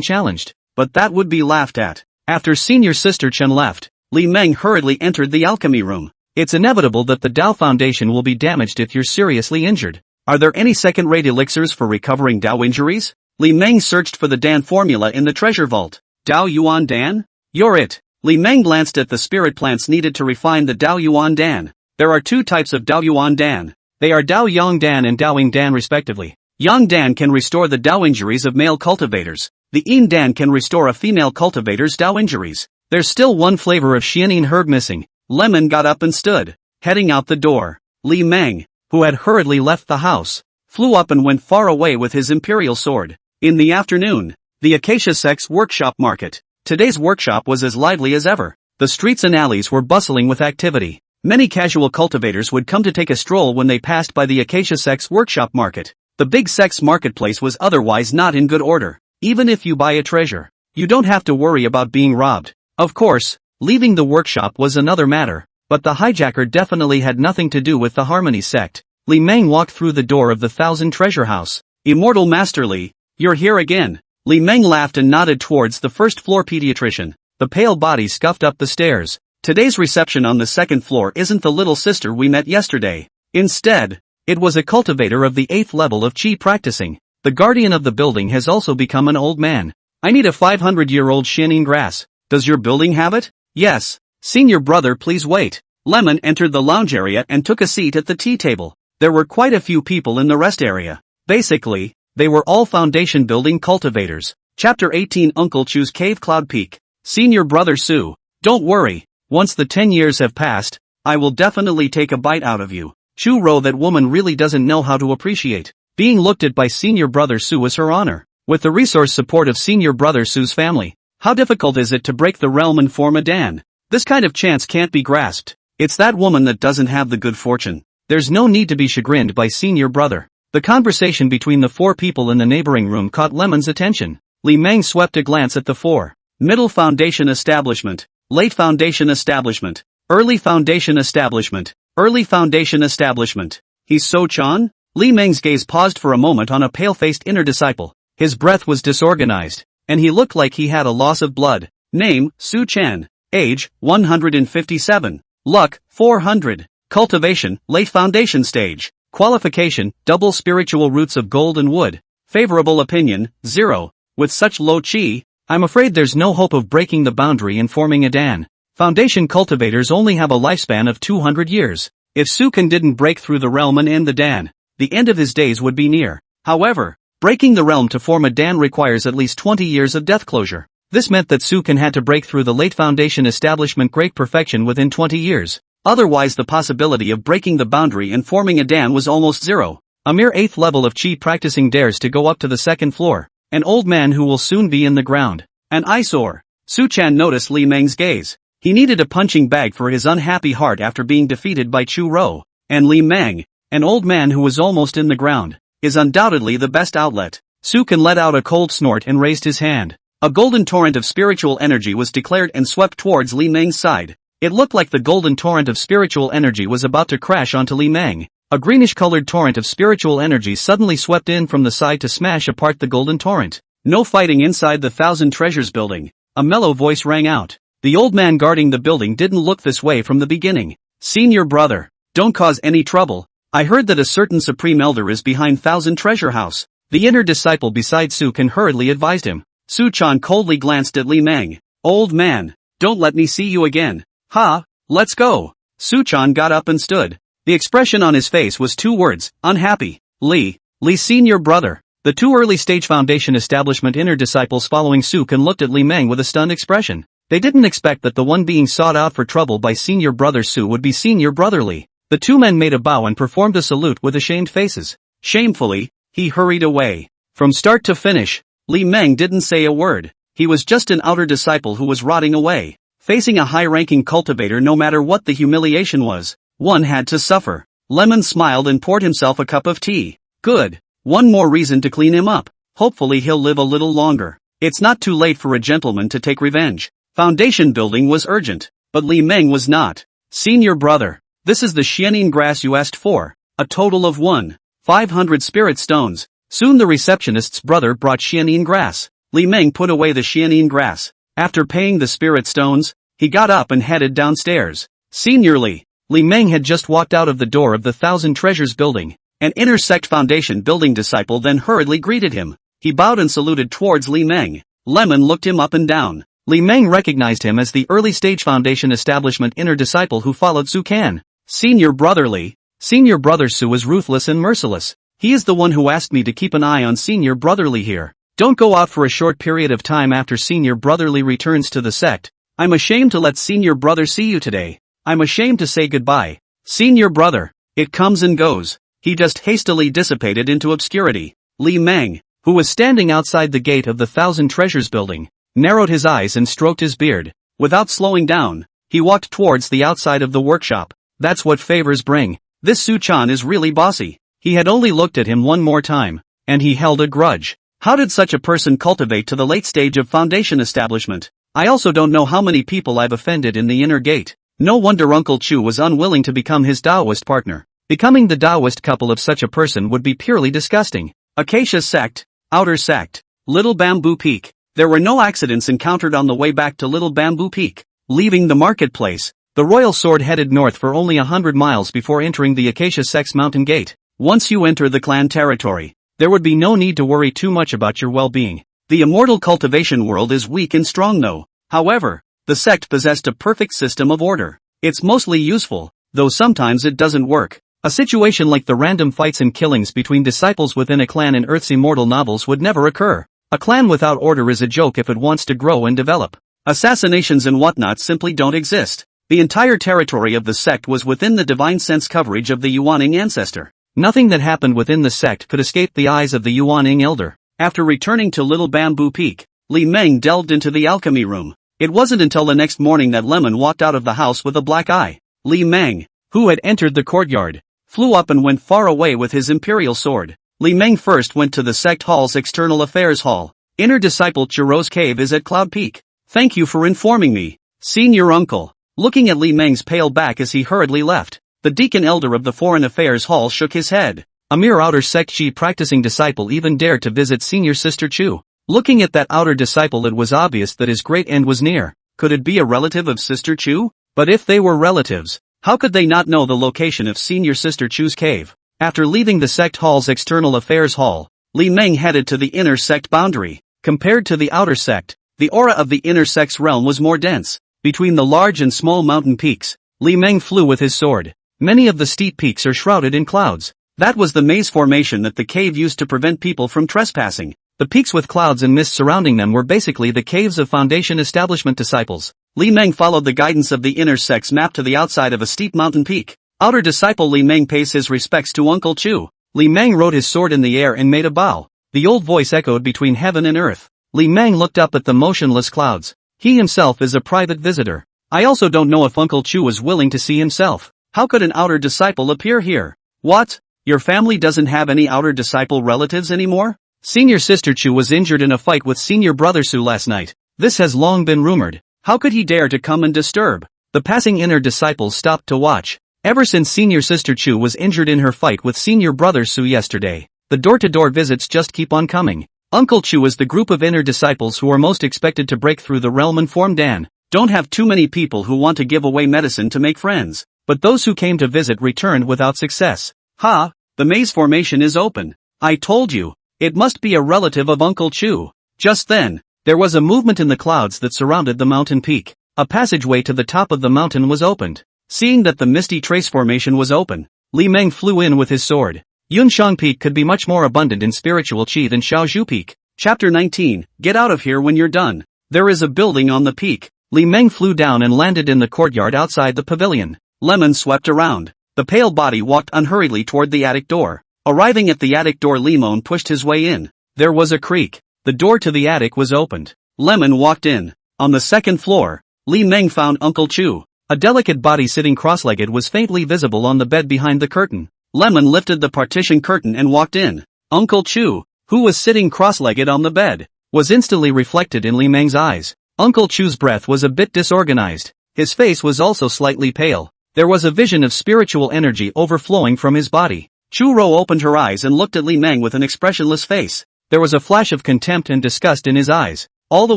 challenged, but that would be laughed at. After senior sister Chen left, Li Meng hurriedly entered the alchemy room. It's inevitable that the Tao foundation will be damaged if you're seriously injured. Are there any second-rate elixirs for recovering Tao injuries? Li Meng searched for the Dan formula in the treasure vault. Tao Yuan Dan? You're it. Li Meng glanced at the spirit plants needed to refine the Tao Yuan Dan. There are two types of Tao Yuan Dan. They are Tao Yang Dan and Tao Ying Dan respectively. Yang Dan can restore the Tao injuries of male cultivators. The Yin Dan can restore a female cultivator's Tao injuries. There's still one flavor of Xianin herb missing. Lemon got up and stood, heading out the door. Li Meng, who had hurriedly left the house, flew up and went far away with his imperial sword. In the afternoon, the Acacia Sect's workshop market. Today's workshop was as lively as ever. The streets and alleys were bustling with activity. Many casual cultivators would come to take a stroll when they passed by the Acacia Sect's workshop market. The big sect's marketplace was otherwise not in good order. Even if you buy a treasure, you don't have to worry about being robbed. Of course, leaving the workshop was another matter, but the hijacker definitely had nothing to do with the Harmony sect. Li Meng walked through the door of the Thousand Treasure House. Immortal Master Li, you're here again. Li Meng laughed and nodded towards the first floor pediatrician. The pale body scuffed up the stairs. Today's reception on the second floor isn't the little sister we met yesterday. Instead, it was a cultivator of the 8th level of Qi practicing. The guardian of the building has also become an old man. I need a 500-year-old Xianin grass. Does your building have it? Yes. Senior brother, please wait. Lemon entered the lounge area and took a seat at the tea table. there were quite a few people in the rest area. Basically, they were all foundation building cultivators. Chapter 18 Uncle Chu's Cave Cloud Peak. Senior Brother Su. Don't worry, once the 10 years have passed, I will definitely take a bite out of you. Chu Ro, that woman really doesn't know how to appreciate being looked at by Senior Brother Su as her honor. With the resource support of Senior Brother Su's family, how difficult is it to break the realm and form a Dan? This kind of chance can't be grasped. It's that woman that doesn't have the good fortune. There's no need to be chagrined by Senior Brother. The conversation between the four people in the neighboring room caught Lemon's attention. Li Meng swept a glance at the four. Middle Foundation Establishment, Late Foundation Establishment, Early Foundation Establishment, Early Foundation Establishment. He's So Chan? Li Meng's gaze paused for a moment on a pale-faced inner disciple. His breath was disorganized, and he looked like he had a loss of blood. Name, Su Chan. Age, 157. Luck, 400. Cultivation, Late Foundation Stage. Qualification, Double Spiritual Roots of Gold and Wood. Favorable opinion, 0. With such low chi, I'm afraid there's no hope of breaking the boundary and forming a Dan. Foundation cultivators only have a lifespan of 200 years. If Sukan didn't break through the realm and end the Dan, the end of his days would be near. However, breaking the realm to form a Dan requires at least 20 years of death closure. This meant that Sukan had to break through the Late Foundation Establishment Great Perfection within 20 years. Otherwise the possibility of breaking the boundary and forming a Dan was almost zero. A mere 8th level of Chi practicing dares to go up to the 2nd floor. An old man who will soon be in the ground. An eyesore. Su Chan noticed Li Meng's gaze. He needed a punching bag for his unhappy heart after being defeated by Chu Ro. And Li Meng, an old man who was almost in the ground, is undoubtedly the best outlet. Su Can let out a cold snort and raised his hand. A golden torrent of spiritual energy was declared and swept towards Li Meng's side. It looked like the golden torrent of spiritual energy was about to crash onto Li Meng. A greenish-colored torrent of spiritual energy suddenly swept in from the side to smash apart the golden torrent. No fighting inside the Thousand Treasures building. A mellow voice rang out. The old man guarding the building didn't look this way from the beginning. Senior brother, don't cause any trouble. I heard that a certain supreme elder is behind Thousand Treasure House. The inner disciple beside Su Can hurriedly advised him. Su Chan coldly glanced at Li Meng. Old man, don't let me see you again. Ha, let's go. Su Chan got up and stood. The expression on his face was 2 words, unhappy. Li senior brother. The 2 early-stage foundation establishment inner disciples following Su Can looked at Li Meng with a stunned expression. They didn't expect that the one being sought out for trouble by senior brother Su would be senior brother Li. The 2 men made a bow and performed a salute with ashamed faces. Shamefully, he hurried away. From start to finish, Li Meng didn't say a word. He was just an outer disciple who was rotting away. Facing a high-ranking cultivator, no matter what the humiliation was, one had to suffer. Lemon smiled and poured himself a cup of tea. Good. One more reason to clean him up. Hopefully he'll live a little longer. It's not too late for a gentleman to take revenge. Foundation building was urgent, but Li Meng was not. Senior brother, this is the Xianin grass you asked for. A total of 1,500 spirit stones. Soon the receptionist's brother brought Xianin grass. Li Meng put away the Xianin grass. After paying the spirit stones, he got up and headed downstairs. Senior Li Meng had just walked out of the door of the Thousand Treasures building. An inner sect foundation building disciple then hurriedly greeted him. He bowed and saluted towards Li Meng. Lemon looked him up and down. Li Meng recognized him as the early-stage foundation establishment inner disciple who followed Su Can. Senior brother Li. Senior brother Su is ruthless and merciless. He is the one who asked me to keep an eye on senior brother Li here. Don't go out for a short period of time after senior brother Li returns to the sect. I'm ashamed to let senior brother see you today. I'm ashamed to say goodbye. Senior brother. It comes and goes. He just hastily dissipated into obscurity. Li Meng, who was standing outside the gate of the Thousand Treasures building, narrowed his eyes and stroked his beard. Without slowing down, he walked towards the outside of the workshop. That's what favors bring. This Su Chan is really bossy. He had only looked at him one more time, and he held a grudge. How did such a person cultivate to the late stage of foundation establishment? I also don't know how many people I've offended in the inner gate. No wonder Uncle Chu was unwilling to become his Taoist partner. Becoming the Taoist couple of such a person would be purely disgusting. Acacia Sect, Outer Sect, Little Bamboo Peak. There were no accidents encountered on the way back to Little Bamboo Peak. Leaving the marketplace, the Royal Sword headed north for only 100 miles before entering the Acacia Sect's mountain gate. Once you enter the clan territory, there would be no need to worry too much about your well-being. The immortal cultivation world is weak and strong though. However, the sect possessed a perfect system of order. It's mostly useful, though sometimes it doesn't work. A situation like the random fights and killings between disciples within a clan in Earth's immortal novels would never occur. A clan without order is a joke if it wants to grow and develop. Assassinations and whatnot simply don't exist. The entire territory of the sect was within the divine sense coverage of the Yuaning ancestor. Nothing that happened within the sect could escape the eyes of the Yuaning elder. After returning to Little Bamboo Peak, Li Meng delved into the alchemy room. It wasn't until the next morning that Lemon walked out of the house with a black eye. Li Meng, who had entered the courtyard, flew up and went far away with his imperial sword. Li Meng first went to the sect hall's external affairs hall. Inner disciple Chiro's cave is at Cloud Peak. Thank you for informing me, senior uncle. Looking at Li Meng's pale back as he hurriedly left, the deacon elder of the foreign affairs hall shook his head. A mere outer sect Chi practicing disciple even dared to visit senior sister Chu. Looking at that outer disciple, it was obvious that his great end was near. Could it be a relative of sister Chu? But if they were relatives, how could they not know the location of senior sister Chu's cave? After leaving the sect hall's external affairs hall, Li Meng headed to the inner sect boundary. Compared to the outer sect, the aura of the inner sect's realm was more dense. Between the large and small mountain peaks, Li Meng flew with his sword. Many of the steep peaks are shrouded in clouds. That was the maze formation that the cave used to prevent people from trespassing. The peaks with clouds and mist surrounding them were basically the caves of Foundation Establishment disciples. Li Meng followed the guidance of the inner sect's map to the outside of a steep mountain peak. Outer disciple Li Meng pays his respects to Uncle Chu. Li Meng rode his sword in the air and made a bow. The old voice echoed between heaven and earth. Li Meng looked up at the motionless clouds. He himself is a private visitor. I also don't know if Uncle Chu was willing to see himself. How could an outer disciple appear here? What? Your family doesn't have any outer disciple relatives anymore? Senior sister Chu was injured in a fight with senior brother Su last night. This has long been rumored. How could he dare to come and disturb? The passing inner disciples stopped to watch. Ever since senior sister Chu was injured in her fight with senior brother Su yesterday, the door-to-door visits just keep on coming. Uncle Chu is the group of inner disciples who are most expected to break through the realm and form Dan. Don't have too many people who want to give away medicine to make friends. But those who came to visit returned without success. Ha! The maze formation is open. I told you. It must be a relative of Uncle Chu. Just then, there was a movement in the clouds that surrounded the mountain peak. A passageway to the top of the mountain was opened. Seeing that the misty trace formation was open, Li Meng flew in with his sword. Yunshang Peak could be much more abundant in spiritual chi than Shaozhu Peak. Chapter 19, Get out of here when you're done. There is a building on the peak. Li Meng flew down and landed in the courtyard outside the pavilion. Lemon swept around. The pale body walked unhurriedly toward the attic door. Arriving at the attic door, Lemon pushed his way in. There was a creak. The door to the attic was opened. Lemon walked in. On the second floor, Li Meng found Uncle Chu. A delicate body sitting cross-legged was faintly visible on the bed behind the curtain. Lemon lifted the partition curtain and walked in. Uncle Chu, who was sitting cross-legged on the bed, was instantly reflected in Li Meng's eyes. Uncle Chu's breath was a bit disorganized. His face was also slightly pale. There was a vision of spiritual energy overflowing from his body. Chu Ro opened her eyes and looked at Li Meng with an expressionless face. There was a flash of contempt and disgust in his eyes. All the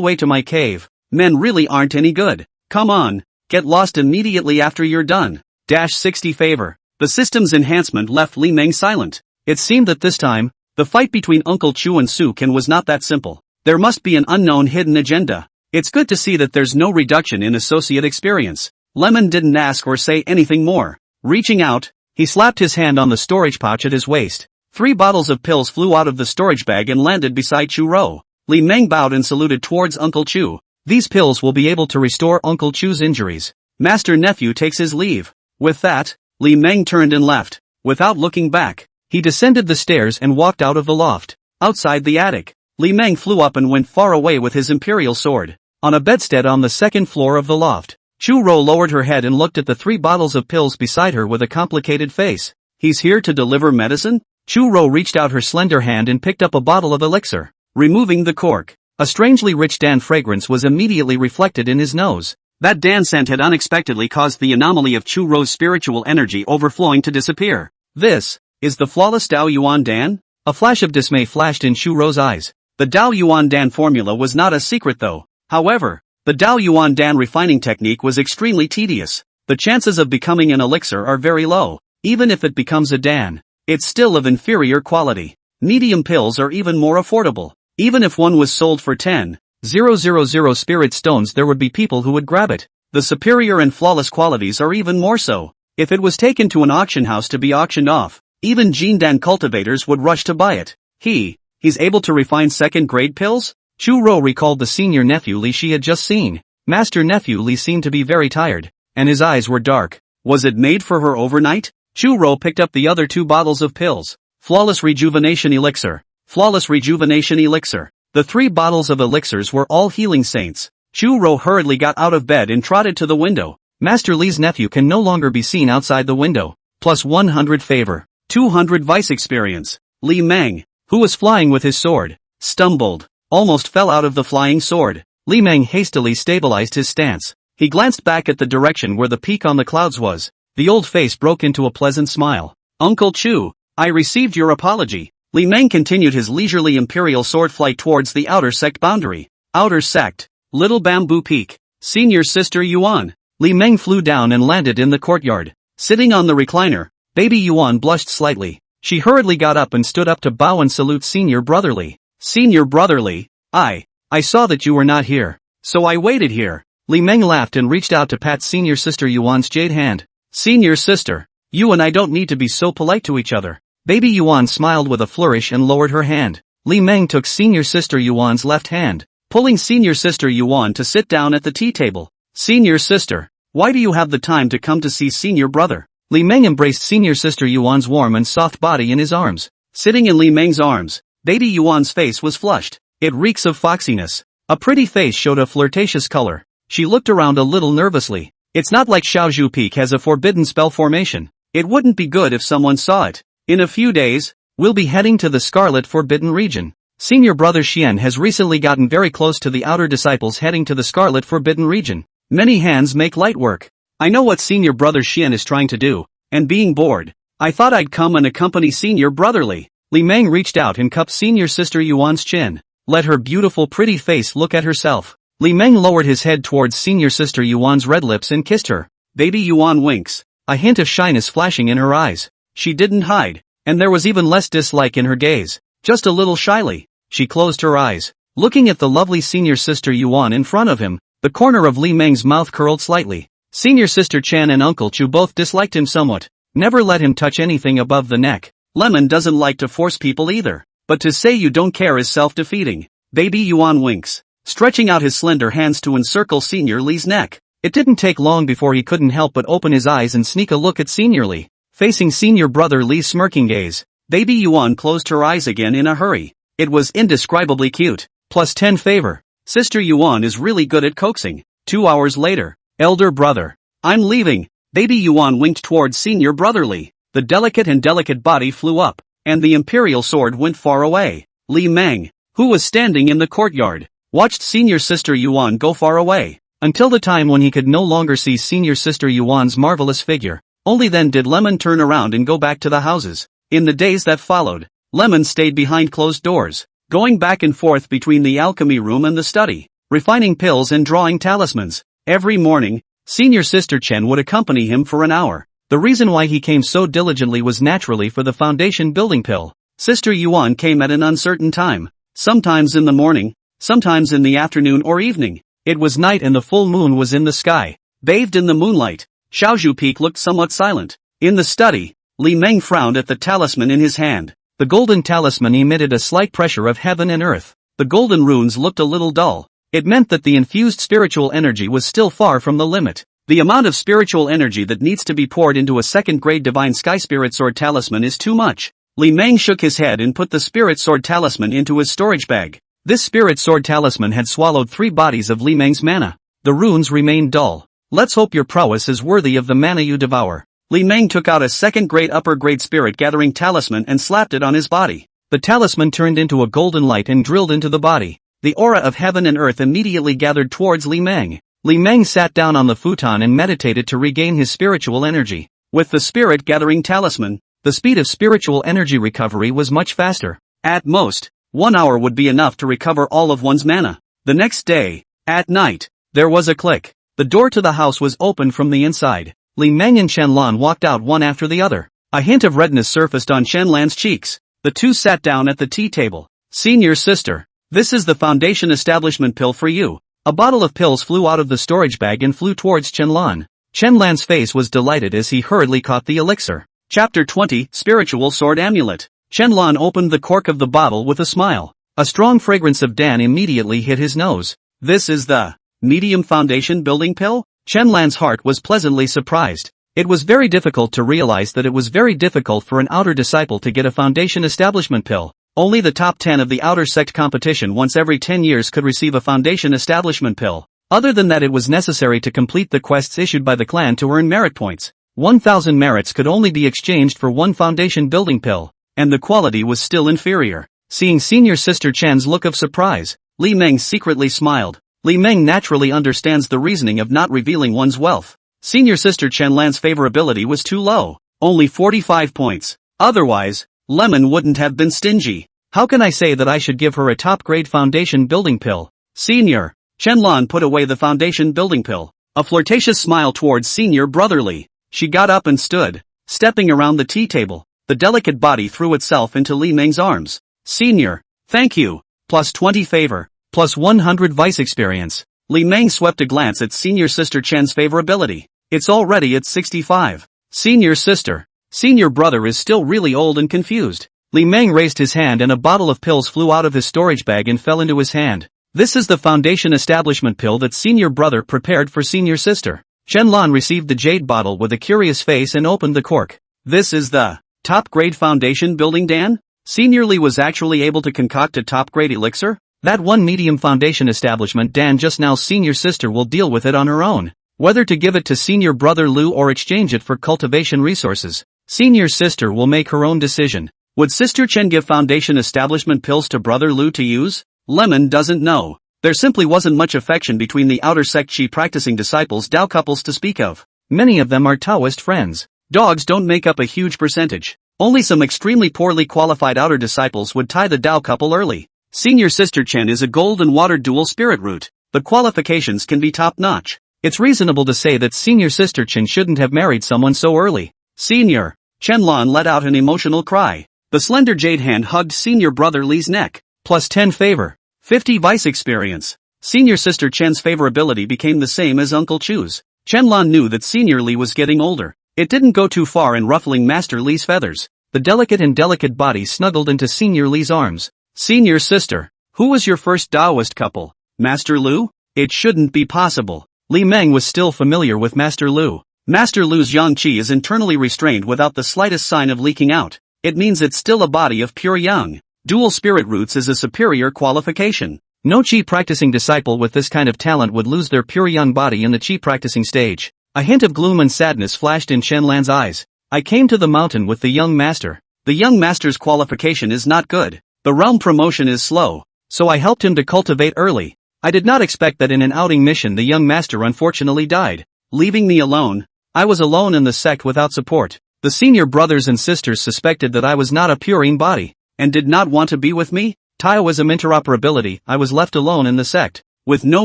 way to my cave. Men really aren't any good. Come on, get lost immediately after you're done. 60 favor. The system's enhancement left Li Meng silent. It seemed that this time, the fight between Uncle Chu and Su Ken was not that simple. There must be an unknown hidden agenda. It's good to see that there's no reduction in associate experience. Lemon didn't ask or say anything more. Reaching out, he slapped his hand on the storage pouch at his waist. 3 bottles of pills flew out of the storage bag and landed beside Chu Ro. Li Meng bowed and saluted towards Uncle Chu. These pills will be able to restore Uncle Chu's injuries. Master Nephew takes his leave. With that, Li Meng turned and left. Without looking back, he descended the stairs and walked out of the loft. Outside the attic, Li Meng flew up and went far away with his imperial sword. On a bedstead on the second floor of the loft, Chu Ro lowered her head and looked at the 3 bottles of pills beside her with a complicated face. He's here to deliver medicine? Chu Ro reached out her slender hand and picked up a bottle of elixir. Removing the cork, a strangely rich Dan fragrance was immediately reflected in his nose. That Dan scent had unexpectedly caused the anomaly of Chu Ro's spiritual energy overflowing to disappear. This is the flawless Dao Yuan Dan? A flash of dismay flashed in Chu Ro's eyes. The Dao Yuan Dan formula was not a secret though. However, the Dao Yuan Dan refining technique was extremely tedious. The chances of becoming an elixir are very low. Even if it becomes a Dan, it's still of inferior quality. Medium pills are even more affordable. Even if one was sold for 10,000 spirit stones, there would be people who would grab it. The superior and flawless qualities are even more so. If it was taken to an auction house to be auctioned off, even Jindan cultivators would rush to buy it. He's able to refine second-grade pills? Chu Ro recalled the senior nephew Li she had just seen. Master nephew Li seemed to be very tired, and his eyes were dark. Was it made for her overnight? Chu Ro picked up the other 2 bottles of pills. Flawless Rejuvenation Elixir. Flawless Rejuvenation Elixir. The 3 bottles of elixirs were all healing saints. Chu Ro hurriedly got out of bed and trotted to the window. Master Li's nephew can no longer be seen outside the window. Plus 100 favor. 200 vice experience. Li Meng, who was flying with his sword, stumbled, almost fell out of the flying sword. Li Meng hastily stabilized his stance. He glanced back at the direction where the peak on the clouds was. The old face broke into a pleasant smile. Uncle Chu, I received your apology. Li Meng continued his leisurely imperial sword flight towards the outer sect boundary. Outer sect. Little Bamboo Peak. Senior Sister Yuan. Li Meng flew down and landed in the courtyard. Sitting on the recliner, baby Yuan blushed slightly. She hurriedly got up and stood up to bow and salute Senior Brotherly. Senior Brotherly, I saw that you were not here, so I waited here. Li Meng laughed and reached out to pat Senior Sister Yuan's jade hand. Senior Sister, you and I don't need to be so polite to each other. Baby Yuan smiled with a flourish and lowered her hand. Li Meng took Senior Sister Yuan's left hand, pulling Senior Sister Yuan to sit down at the tea table. Senior Sister, why do you have the time to come to see Senior Brother? Li Meng embraced Senior Sister Yuan's warm and soft body in his arms. Sitting in Li Meng's arms, baby Yuan's face was flushed. It reeks of foxiness. A pretty face showed a flirtatious color. She looked around a little nervously. It's not like Shaozhu Peak has a forbidden spell formation. It wouldn't be good if someone saw it. In a few days, we'll be heading to the Scarlet Forbidden region. Senior Brother Xian has recently gotten very close to the outer disciples heading to the Scarlet Forbidden region. Many hands make light work. I know what Senior Brother Xian is trying to do, and being bored, I thought I'd come and accompany Senior Brotherly. Li Meng reached out and cupped Senior Sister Yuan's chin. Let her beautiful pretty face look at herself. Li Meng lowered his head towards Senior Sister Yuan's red lips and kissed her. Baby Yuan winks, a hint of shyness flashing in her eyes. She didn't hide, and there was even less dislike in her gaze. Just a little shyly, she closed her eyes. Looking at the lovely Senior Sister Yuan in front of him, the corner of Li Meng's mouth curled slightly. Senior Sister Chen and Uncle Chu both disliked him somewhat. Never let him touch anything above the neck. Lemon doesn't like to force people either. But to say you don't care is self-defeating. Baby Yuan winks, stretching out his slender hands to encircle Senior Li's neck. It didn't take long before he couldn't help but open his eyes and sneak a look at Senior Li. Facing Senior Brother Li's smirking gaze, baby Yuan closed her eyes again in a hurry. It was indescribably cute. Plus 10 favor. Sister Yuan is really good at coaxing. 2 hours later, elder brother, I'm leaving. Baby Yuan winked towards Senior Brotherly. The delicate body flew up, and the imperial sword went far away. Li Meng, who was standing in the courtyard, watched Senior Sister Yuan go far away, until the time when he could no longer see Senior Sister Yuan's marvelous figure. Only then did Lemon turn around and go back to the houses. In the days that followed, Lemon stayed behind closed doors, going back and forth between the alchemy room and the study, refining pills and drawing talismans. Every morning, Senior Sister Chen would accompany him for an hour. The reason why he came so diligently was naturally for the foundation building pill. Sister Yuan came at an uncertain time, sometimes in the morning, sometimes in the afternoon or evening. It was night and the full moon was in the sky. Bathed in the moonlight, Shaozhu Peak looked somewhat silent. In the study, Li Meng frowned at the talisman in his hand. The golden talisman emitted a slight pressure of heaven and earth. The golden runes looked a little dull. It meant that the infused spiritual energy was still far from the limit. The amount of spiritual energy that needs to be poured into a second-grade Divine Sky Spirit Sword Talisman is too much. Li Meng shook his head and put the Spirit Sword Talisman into his storage bag. This Spirit Sword Talisman had swallowed 3 bodies of Li Meng's mana. The runes remained dull. Let's hope your prowess is worthy of the mana you devour. Li Meng took out a second-grade upper-grade Spirit Gathering Talisman and slapped it on his body. The talisman turned into a golden light and drilled into the body. The aura of heaven and earth immediately gathered towards Li Meng. Li Meng sat down on the futon and meditated to regain his spiritual energy. With the Spirit Gathering Talisman, the speed of spiritual energy recovery was much faster. At most, 1 hour would be enough to recover all of one's mana. The next day, at night, there was a click. The door to the house was opened from the inside. Li Meng and Shenlan walked out one after the other. A hint of redness surfaced on Shenlan's cheeks. The two sat down at the tea table. Senior sister, this is the foundation establishment pill for you. A bottle of pills flew out of the storage bag and flew towards Shenlan. Chen-Lan's face was delighted as he hurriedly caught the elixir. Chapter 20, Spiritual Sword Amulet. Chen-Lan opened the cork of the bottle with a smile. A strong fragrance of Dan immediately hit his nose. This is the medium foundation building pill? Chen-Lan's heart was pleasantly surprised. It was very difficult to realize that it was very difficult for an outer disciple to get a foundation establishment pill. Only the top 10 of the outer sect competition once every 10 years could receive a foundation establishment pill. Other than that, it was necessary to complete the quests issued by the clan to earn merit points. 1,000 merits could only be exchanged for one foundation building pill, and the quality was still inferior. Seeing senior sister Chen's look of surprise, Li Meng secretly smiled. Li Meng naturally understands the reasoning of not revealing one's wealth. Senior sister Chen-Lan's favorability was too low, only 45 points. Otherwise, Lemon wouldn't have been stingy. How can I say that I should give her a top-grade foundation building pill? Senior. Chen-Lan put away the foundation building pill. A flirtatious smile towards senior brotherly. She got up and stood, stepping around the tea table. The delicate body threw itself into Li Meng's arms. Senior. Thank you. Plus 20 favor. Plus 100 vice experience. Li Meng swept a glance at senior sister Chen's favorability. It's already at 65. Senior sister. Senior brother is still really old and confused. Li Meng raised his hand and a bottle of pills flew out of his storage bag and fell into his hand. This is the foundation establishment pill that senior brother prepared for senior sister. Chen-Lan received the jade bottle with a curious face and opened the cork. This is the top-grade foundation building Dan? Senior Li was actually able to concoct a top-grade elixir? That one medium foundation establishment Dan just now senior sister will deal with it on her own. Whether to give it to senior brother Lu or exchange it for cultivation resources, senior sister will make her own decision. Would sister Chen give foundation establishment pills to brother Lu to use? Lemon doesn't know. There simply wasn't much affection between the outer sect Qi practicing disciples Dao couples to speak of. Many of them are Taoist friends. Dogs don't make up a huge percentage. Only some extremely poorly qualified outer disciples would tie the Dao couple early. Senior sister Chen is a gold and water dual spirit root, but qualifications can be top-notch. It's reasonable to say that senior sister Chen shouldn't have married someone so early. Senior. Chen-Lan let out an emotional cry. The slender jade hand hugged senior brother Li's neck. Plus 10 favor. 50 vice experience. Senior sister Chen's favorability became the same as Uncle Chu's. Chen-Lan knew that senior Li was getting older. It didn't go too far in ruffling Master Li's feathers. The delicate body snuggled into senior Li's arms. Senior sister. Who was your first Taoist couple? Master Lu? It shouldn't be possible. Li Meng was still familiar with Master Lu. Master Lu's yang qi is internally restrained without the slightest sign of leaking out. It means it's still a body of pure yang. Dual spirit roots is a superior qualification. No Qi practicing disciple with this kind of talent would lose their pure yang body in the Qi practicing stage. A hint of gloom and sadness flashed in Chen-Lan's eyes. I came to the mountain with the young master. The young master's qualification is not good. The realm promotion is slow, so I helped him to cultivate early. I did not expect that in an outing mission the young master unfortunately died, leaving me alone. I was alone in the sect without support. The senior brothers and sisters suspected that I was not a purine body, and did not want to be with me. Taoism interoperability, I was left alone in the sect, with no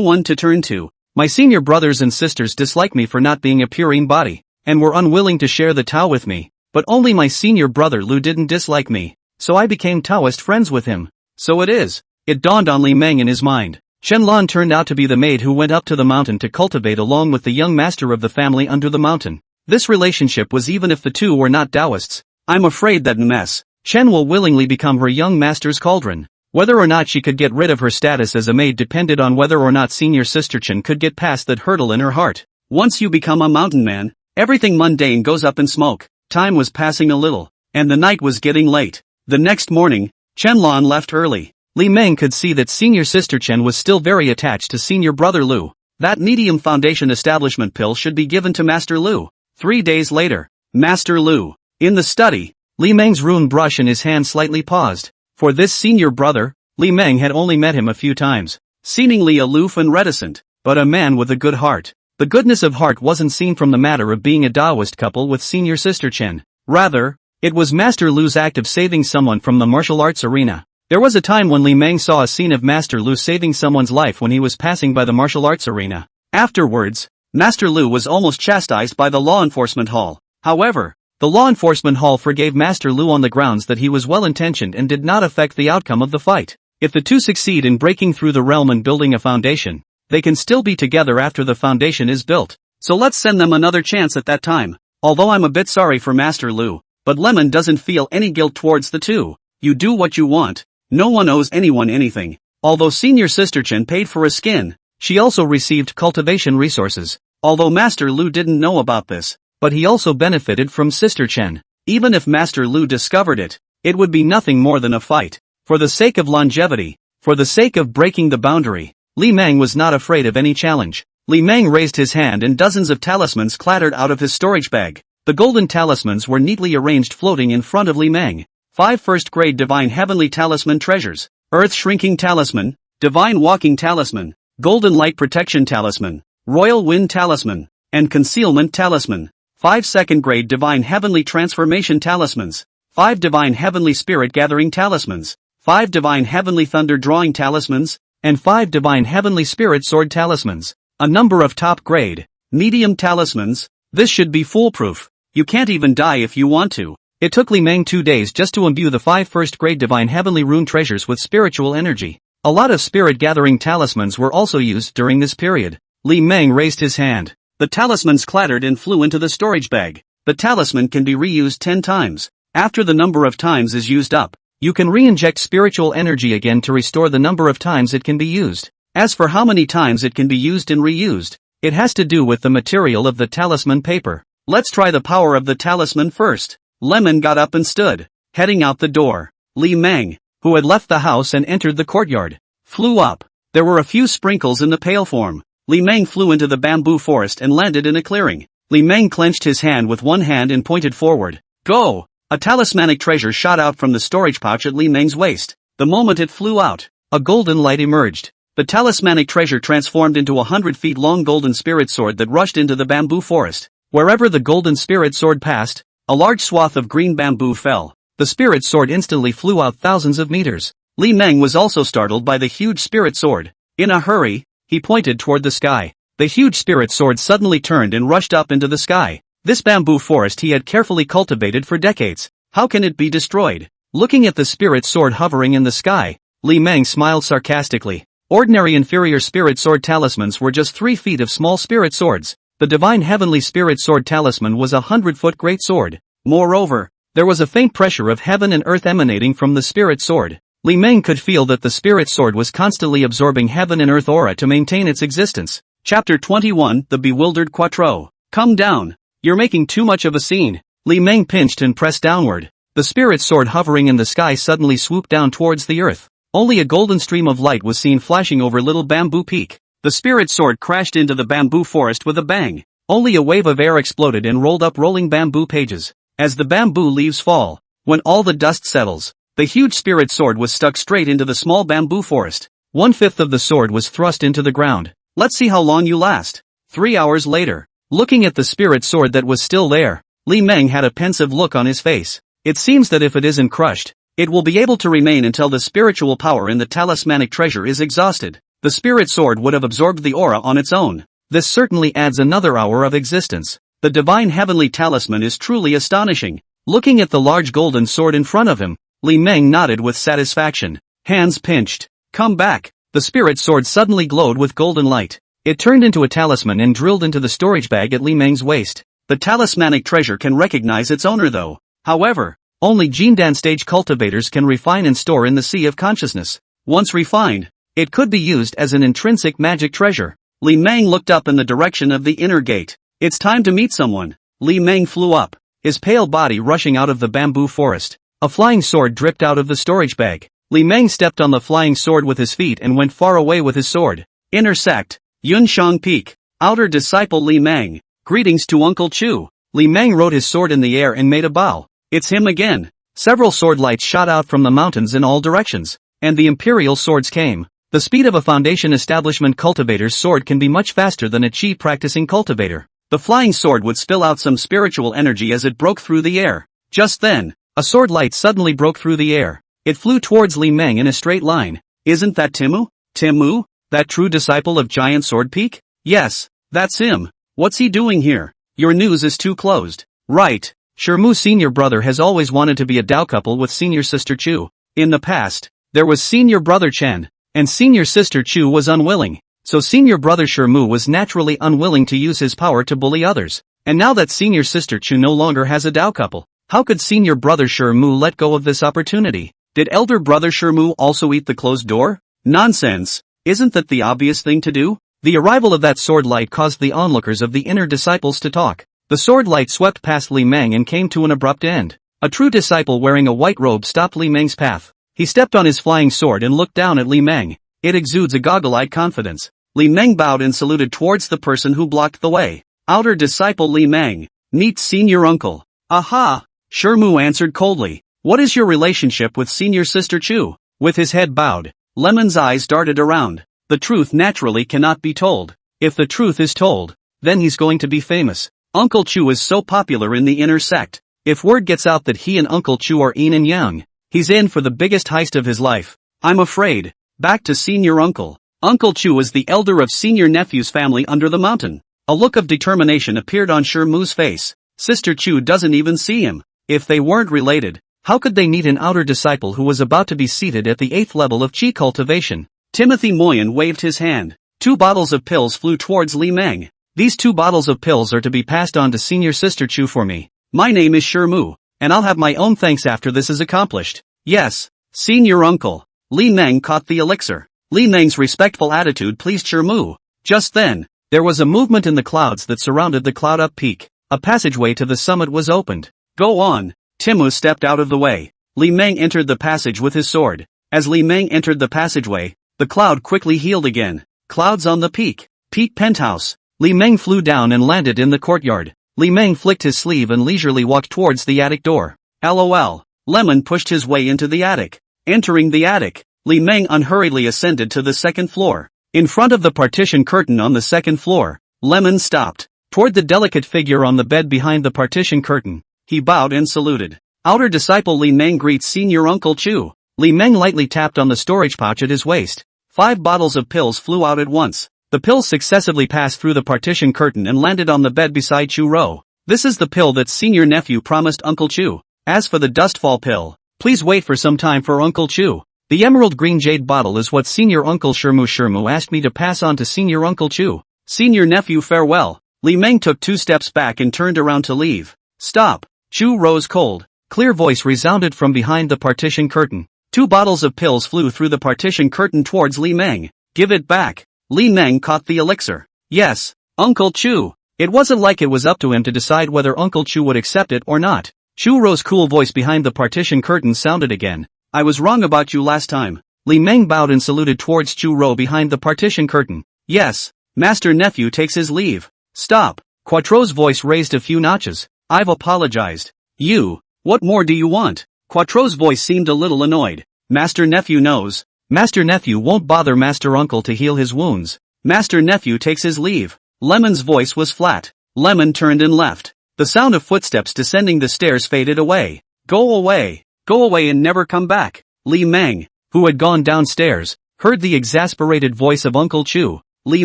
one to turn to. My senior brothers and sisters disliked me for not being a purine body, and were unwilling to share the Tao with me, but only my senior brother Lu didn't dislike me, so I became Taoist friends with him. So it is. It dawned on Li Meng in his mind. Chen-Lan turned out to be the maid who went up to the mountain to cultivate along with the young master of the family under the mountain. This relationship was even if the two were not Taoists. I'm afraid that Ms. Chen will willingly become her young master's cauldron. Whether or not she could get rid of her status as a maid depended on whether or not senior sister Chen could get past that hurdle in her heart. Once you become a mountain man, everything mundane goes up in smoke. Time was passing a little, and the night was getting late. The next morning, Chen-Lan left early. Li Meng could see that senior sister Chen was still very attached to senior brother Lu. That medium foundation establishment pill should be given to Master Lu. 3 days later, Master Lu. In the study, Li Meng's rune brush in his hand slightly paused. For this senior brother, Li Meng had only met him a few times. Seemingly aloof and reticent, but a man with a good heart. The goodness of heart wasn't seen from the matter of being a Taoist couple with senior sister Chen. Rather, it was Master Lu's act of saving someone from the martial arts arena. There was a time when Li Meng saw a scene of Master Lu saving someone's life when he was passing by the martial arts arena. Afterwards, Master Lu was almost chastised by the law enforcement hall. However, the law enforcement hall forgave Master Lu on the grounds that he was well-intentioned and did not affect the outcome of the fight. If the two succeed in breaking through the realm and building a foundation, they can still be together after the foundation is built. so let's send them another chance at that time. Although I'm a bit sorry for Master Lu, but Lemon doesn't feel any guilt towards the two. You do what you want. No one owes anyone anything. Although Senior Sister Chen paid for a skin, she also received cultivation resources. Although Master Lu didn't know about this, but he also benefited from Sister Chen. Even if Master Lu discovered it, it would be nothing more than a fight. For the sake of longevity, for the sake of breaking the boundary, Li Meng was not afraid of any challenge. Li Meng raised his hand and dozens of talismans clattered out of his storage bag. The golden talismans were neatly arranged floating in front of Li Meng. 5 first-grade Divine Heavenly Talisman treasures. Earth Shrinking Talisman, Divine Walking Talisman, Golden Light Protection Talisman, Royal Wind Talisman, and Concealment Talisman. 5 second-grade Divine Heavenly Transformation Talismans. 5 Divine Heavenly Spirit Gathering Talismans. 5 Divine Heavenly Thunder Drawing Talismans, and 5 Divine Heavenly Spirit Sword Talismans. A number of top-grade, medium talismans. This should be foolproof. You can't even die if you want to. It took Li Meng 2 days just to imbue the 5 first-grade Divine Heavenly Rune treasures with spiritual energy. A lot of spirit-gathering talismans were also used during this period. Li Meng raised his hand. The talismans clattered and flew into the storage bag. The talisman can be reused 10 times. After the number of times is used up, you can re-inject spiritual energy again to restore the number of times it can be used. As for how many times it can be used and reused, it has to do with the material of the talisman paper. Let's try the power of the talisman first. Lemon got up and stood, heading out the door. Li Meng, who had left the house and entered the courtyard, flew up. There were a few sprinkles in the pale form. Li Meng flew into the bamboo forest and landed in a clearing. Li Meng clenched his hand with one hand and pointed forward. Go! A talismanic treasure shot out from the storage pouch at Li Meng's waist. The moment it flew out, a golden light emerged. The talismanic treasure transformed into a 100 feet long golden spirit sword that rushed into the bamboo forest. Wherever the golden spirit sword passed, a large swath of green bamboo fell. The spirit sword instantly flew out thousands of meters. Li Meng was also startled by the huge spirit sword. In a hurry, he pointed toward the sky. The huge spirit sword suddenly turned and rushed up into the sky. This bamboo forest he had carefully cultivated for decades. How can it be destroyed? Looking at the spirit sword hovering in the sky, Li Meng smiled sarcastically. Ordinary inferior spirit sword talismans were just 3 feet of small spirit swords. The Divine Heavenly Spirit Sword Talisman was a 100-foot great sword. Moreover, there was a faint pressure of heaven and earth emanating from the spirit sword. Li Meng could feel that the spirit sword was constantly absorbing heaven and earth aura to maintain its existence. Chapter 21, The Bewildered Quattro. Come down. You're making too much of a scene. Li Meng pinched and pressed downward. The spirit sword hovering in the sky suddenly swooped down towards the earth. Only a golden stream of light was seen flashing over Little Bamboo Peak. The spirit sword crashed into the bamboo forest with a bang. Only a wave of air exploded and rolled up rolling bamboo pages. As the bamboo leaves fall, when all the dust settles, the huge spirit sword was stuck straight into the small bamboo forest. 1/5 of the sword was thrust into the ground. Let's see how long you last. 3 hours later, looking at the spirit sword that was still there, Li Meng had a pensive look on his face. It seems that if it isn't crushed, it will be able to remain until the spiritual power in the talismanic treasure is exhausted. The spirit sword would have absorbed the aura on its own. This certainly adds another hour of existence. The Divine Heavenly Talisman is truly astonishing. Looking at the large golden sword in front of him, Li Meng nodded with satisfaction. Hands pinched. Come back. The spirit sword suddenly glowed with golden light. It turned into a talisman and drilled into the storage bag at Li Meng's waist. The talismanic treasure can recognize its owner though. However, only Jindan stage cultivators can refine and store in the sea of consciousness. Once refined, it could be used as an intrinsic magic treasure. Li Meng looked up in the direction of the inner gate. It's time to meet someone. Li Meng flew up, his pale body rushing out of the bamboo forest. A flying sword dripped out of the storage bag. Li Meng stepped on the flying sword with his feet and went far away with his sword. Inner Sect, Yunshang Peak. Outer disciple Li Meng. Greetings to Uncle Chu. Li Meng rode his sword in the air and made a bow. It's him again. Several sword lights shot out from the mountains in all directions, and the imperial swords came. The speed of a foundation establishment cultivator's sword can be much faster than a chi practicing cultivator. The flying sword would spill out some spiritual energy as it broke through the air. Just then, a sword light suddenly broke through the air. It flew towards Li Meng in a straight line. Isn't that Timu? Timu? That true disciple of Giant Sword Peak? Yes, that's him. What's he doing here? Your news is too closed. Right. Shermu senior brother has always wanted to be a Dao couple with senior sister Chu. In the past, there was senior brother Chen, and senior sister Chu was unwilling. so senior brother Shermu was naturally unwilling to use his power to bully others. And now that senior sister Chu no longer has a Dao couple, how could senior brother Shermu let go of this opportunity? Did elder brother Shermu also eat the closed door? Nonsense! Isn't that the obvious thing to do? The arrival of that sword light caused the onlookers of the inner disciples to talk. The sword light swept past Li Meng and came to an abrupt end. A true disciple wearing a white robe stopped Li Meng's path. He stepped on his flying sword and looked down at Li Meng. It exudes a goggle-eyed confidence. Li Meng bowed and saluted towards the person who blocked the way. Outer disciple Li Meng. Meet senior uncle. Aha! Shermu answered coldly. What is your relationship with senior sister Chu? With his head bowed, Lemon's eyes darted around. The truth naturally cannot be told. If the truth is told, then he's going to be famous. Uncle Chu is so popular in the inner sect. If word gets out that he and Uncle Chu are yin and yang, he's in for the biggest heist of his life. I'm afraid. Back to senior uncle. Uncle Chu is the elder of senior nephew's family under the mountain. A look of determination appeared on Shermu's face. Sister Chu doesn't even see him. If they weren't related, how could they meet an outer disciple who was about to be seated at the 8th level of Qi cultivation? Timothy Moyen waved his hand. 2 bottles of pills flew towards Li Meng. These 2 bottles of pills are to be passed on to senior sister Chu for me. My name is Shermu, and I'll have my own thanks after this is accomplished. Yes, senior uncle. Li Meng caught the elixir. Li Meng's respectful attitude pleased Shermu. Just then, there was a movement in the clouds that surrounded the cloud-up peak. A passageway to the summit was opened. Go on. Timu stepped out of the way. Li Meng entered the passage with his sword. As Li Meng entered the passageway, the cloud quickly healed again. Clouds on the peak. Peak penthouse. Li Meng flew down and landed in the courtyard. Li Meng flicked his sleeve and leisurely walked towards the attic door. LOL. Lemon pushed his way into the attic. Entering the attic, Li Meng unhurriedly ascended to the 2nd floor. In front of the partition curtain on the 2nd floor, Lemon stopped. Toward the delicate figure on the bed behind the partition curtain, he bowed and saluted. Outer disciple Li Meng greets senior uncle Chu. Li Meng lightly tapped on the storage pouch at his waist. 5 bottles of pills flew out at once. The pills successively passed through the partition curtain and landed on the bed beside Chu Ro. This is the pill that senior nephew promised Uncle Chu. As for the dustfall pill, please wait for some time for Uncle Chu. The emerald green jade bottle is what senior uncle Shermu asked me to pass on to senior uncle Chu. Senior nephew farewell. Li Meng took 2 steps back and turned around to leave. Stop. Chu Ro's cold, clear voice resounded from behind the partition curtain. 2 bottles of pills flew through the partition curtain towards Li Meng. Give it back. Li Meng caught the elixir. Yes, Uncle Chu. It wasn't like it was up to him to decide whether Uncle Chu would accept it or not. Chu Ro's cool voice behind the partition curtain sounded again. I was wrong about you last time. Li Meng bowed and saluted towards Chu Ro behind the partition curtain. Yes, Master Nephew takes his leave. Stop. Quattro's voice raised a few notches. I've apologized. You, what more do you want? Quattro's voice seemed a little annoyed. Master Nephew knows. Master Nephew won't bother Master Uncle to heal his wounds. Master Nephew takes his leave. Lemon's voice was flat. Lemon turned and left. The sound of footsteps descending the stairs faded away. Go away. Go away and never come back. Li Meng, who had gone downstairs, heard the exasperated voice of Uncle Chu. Li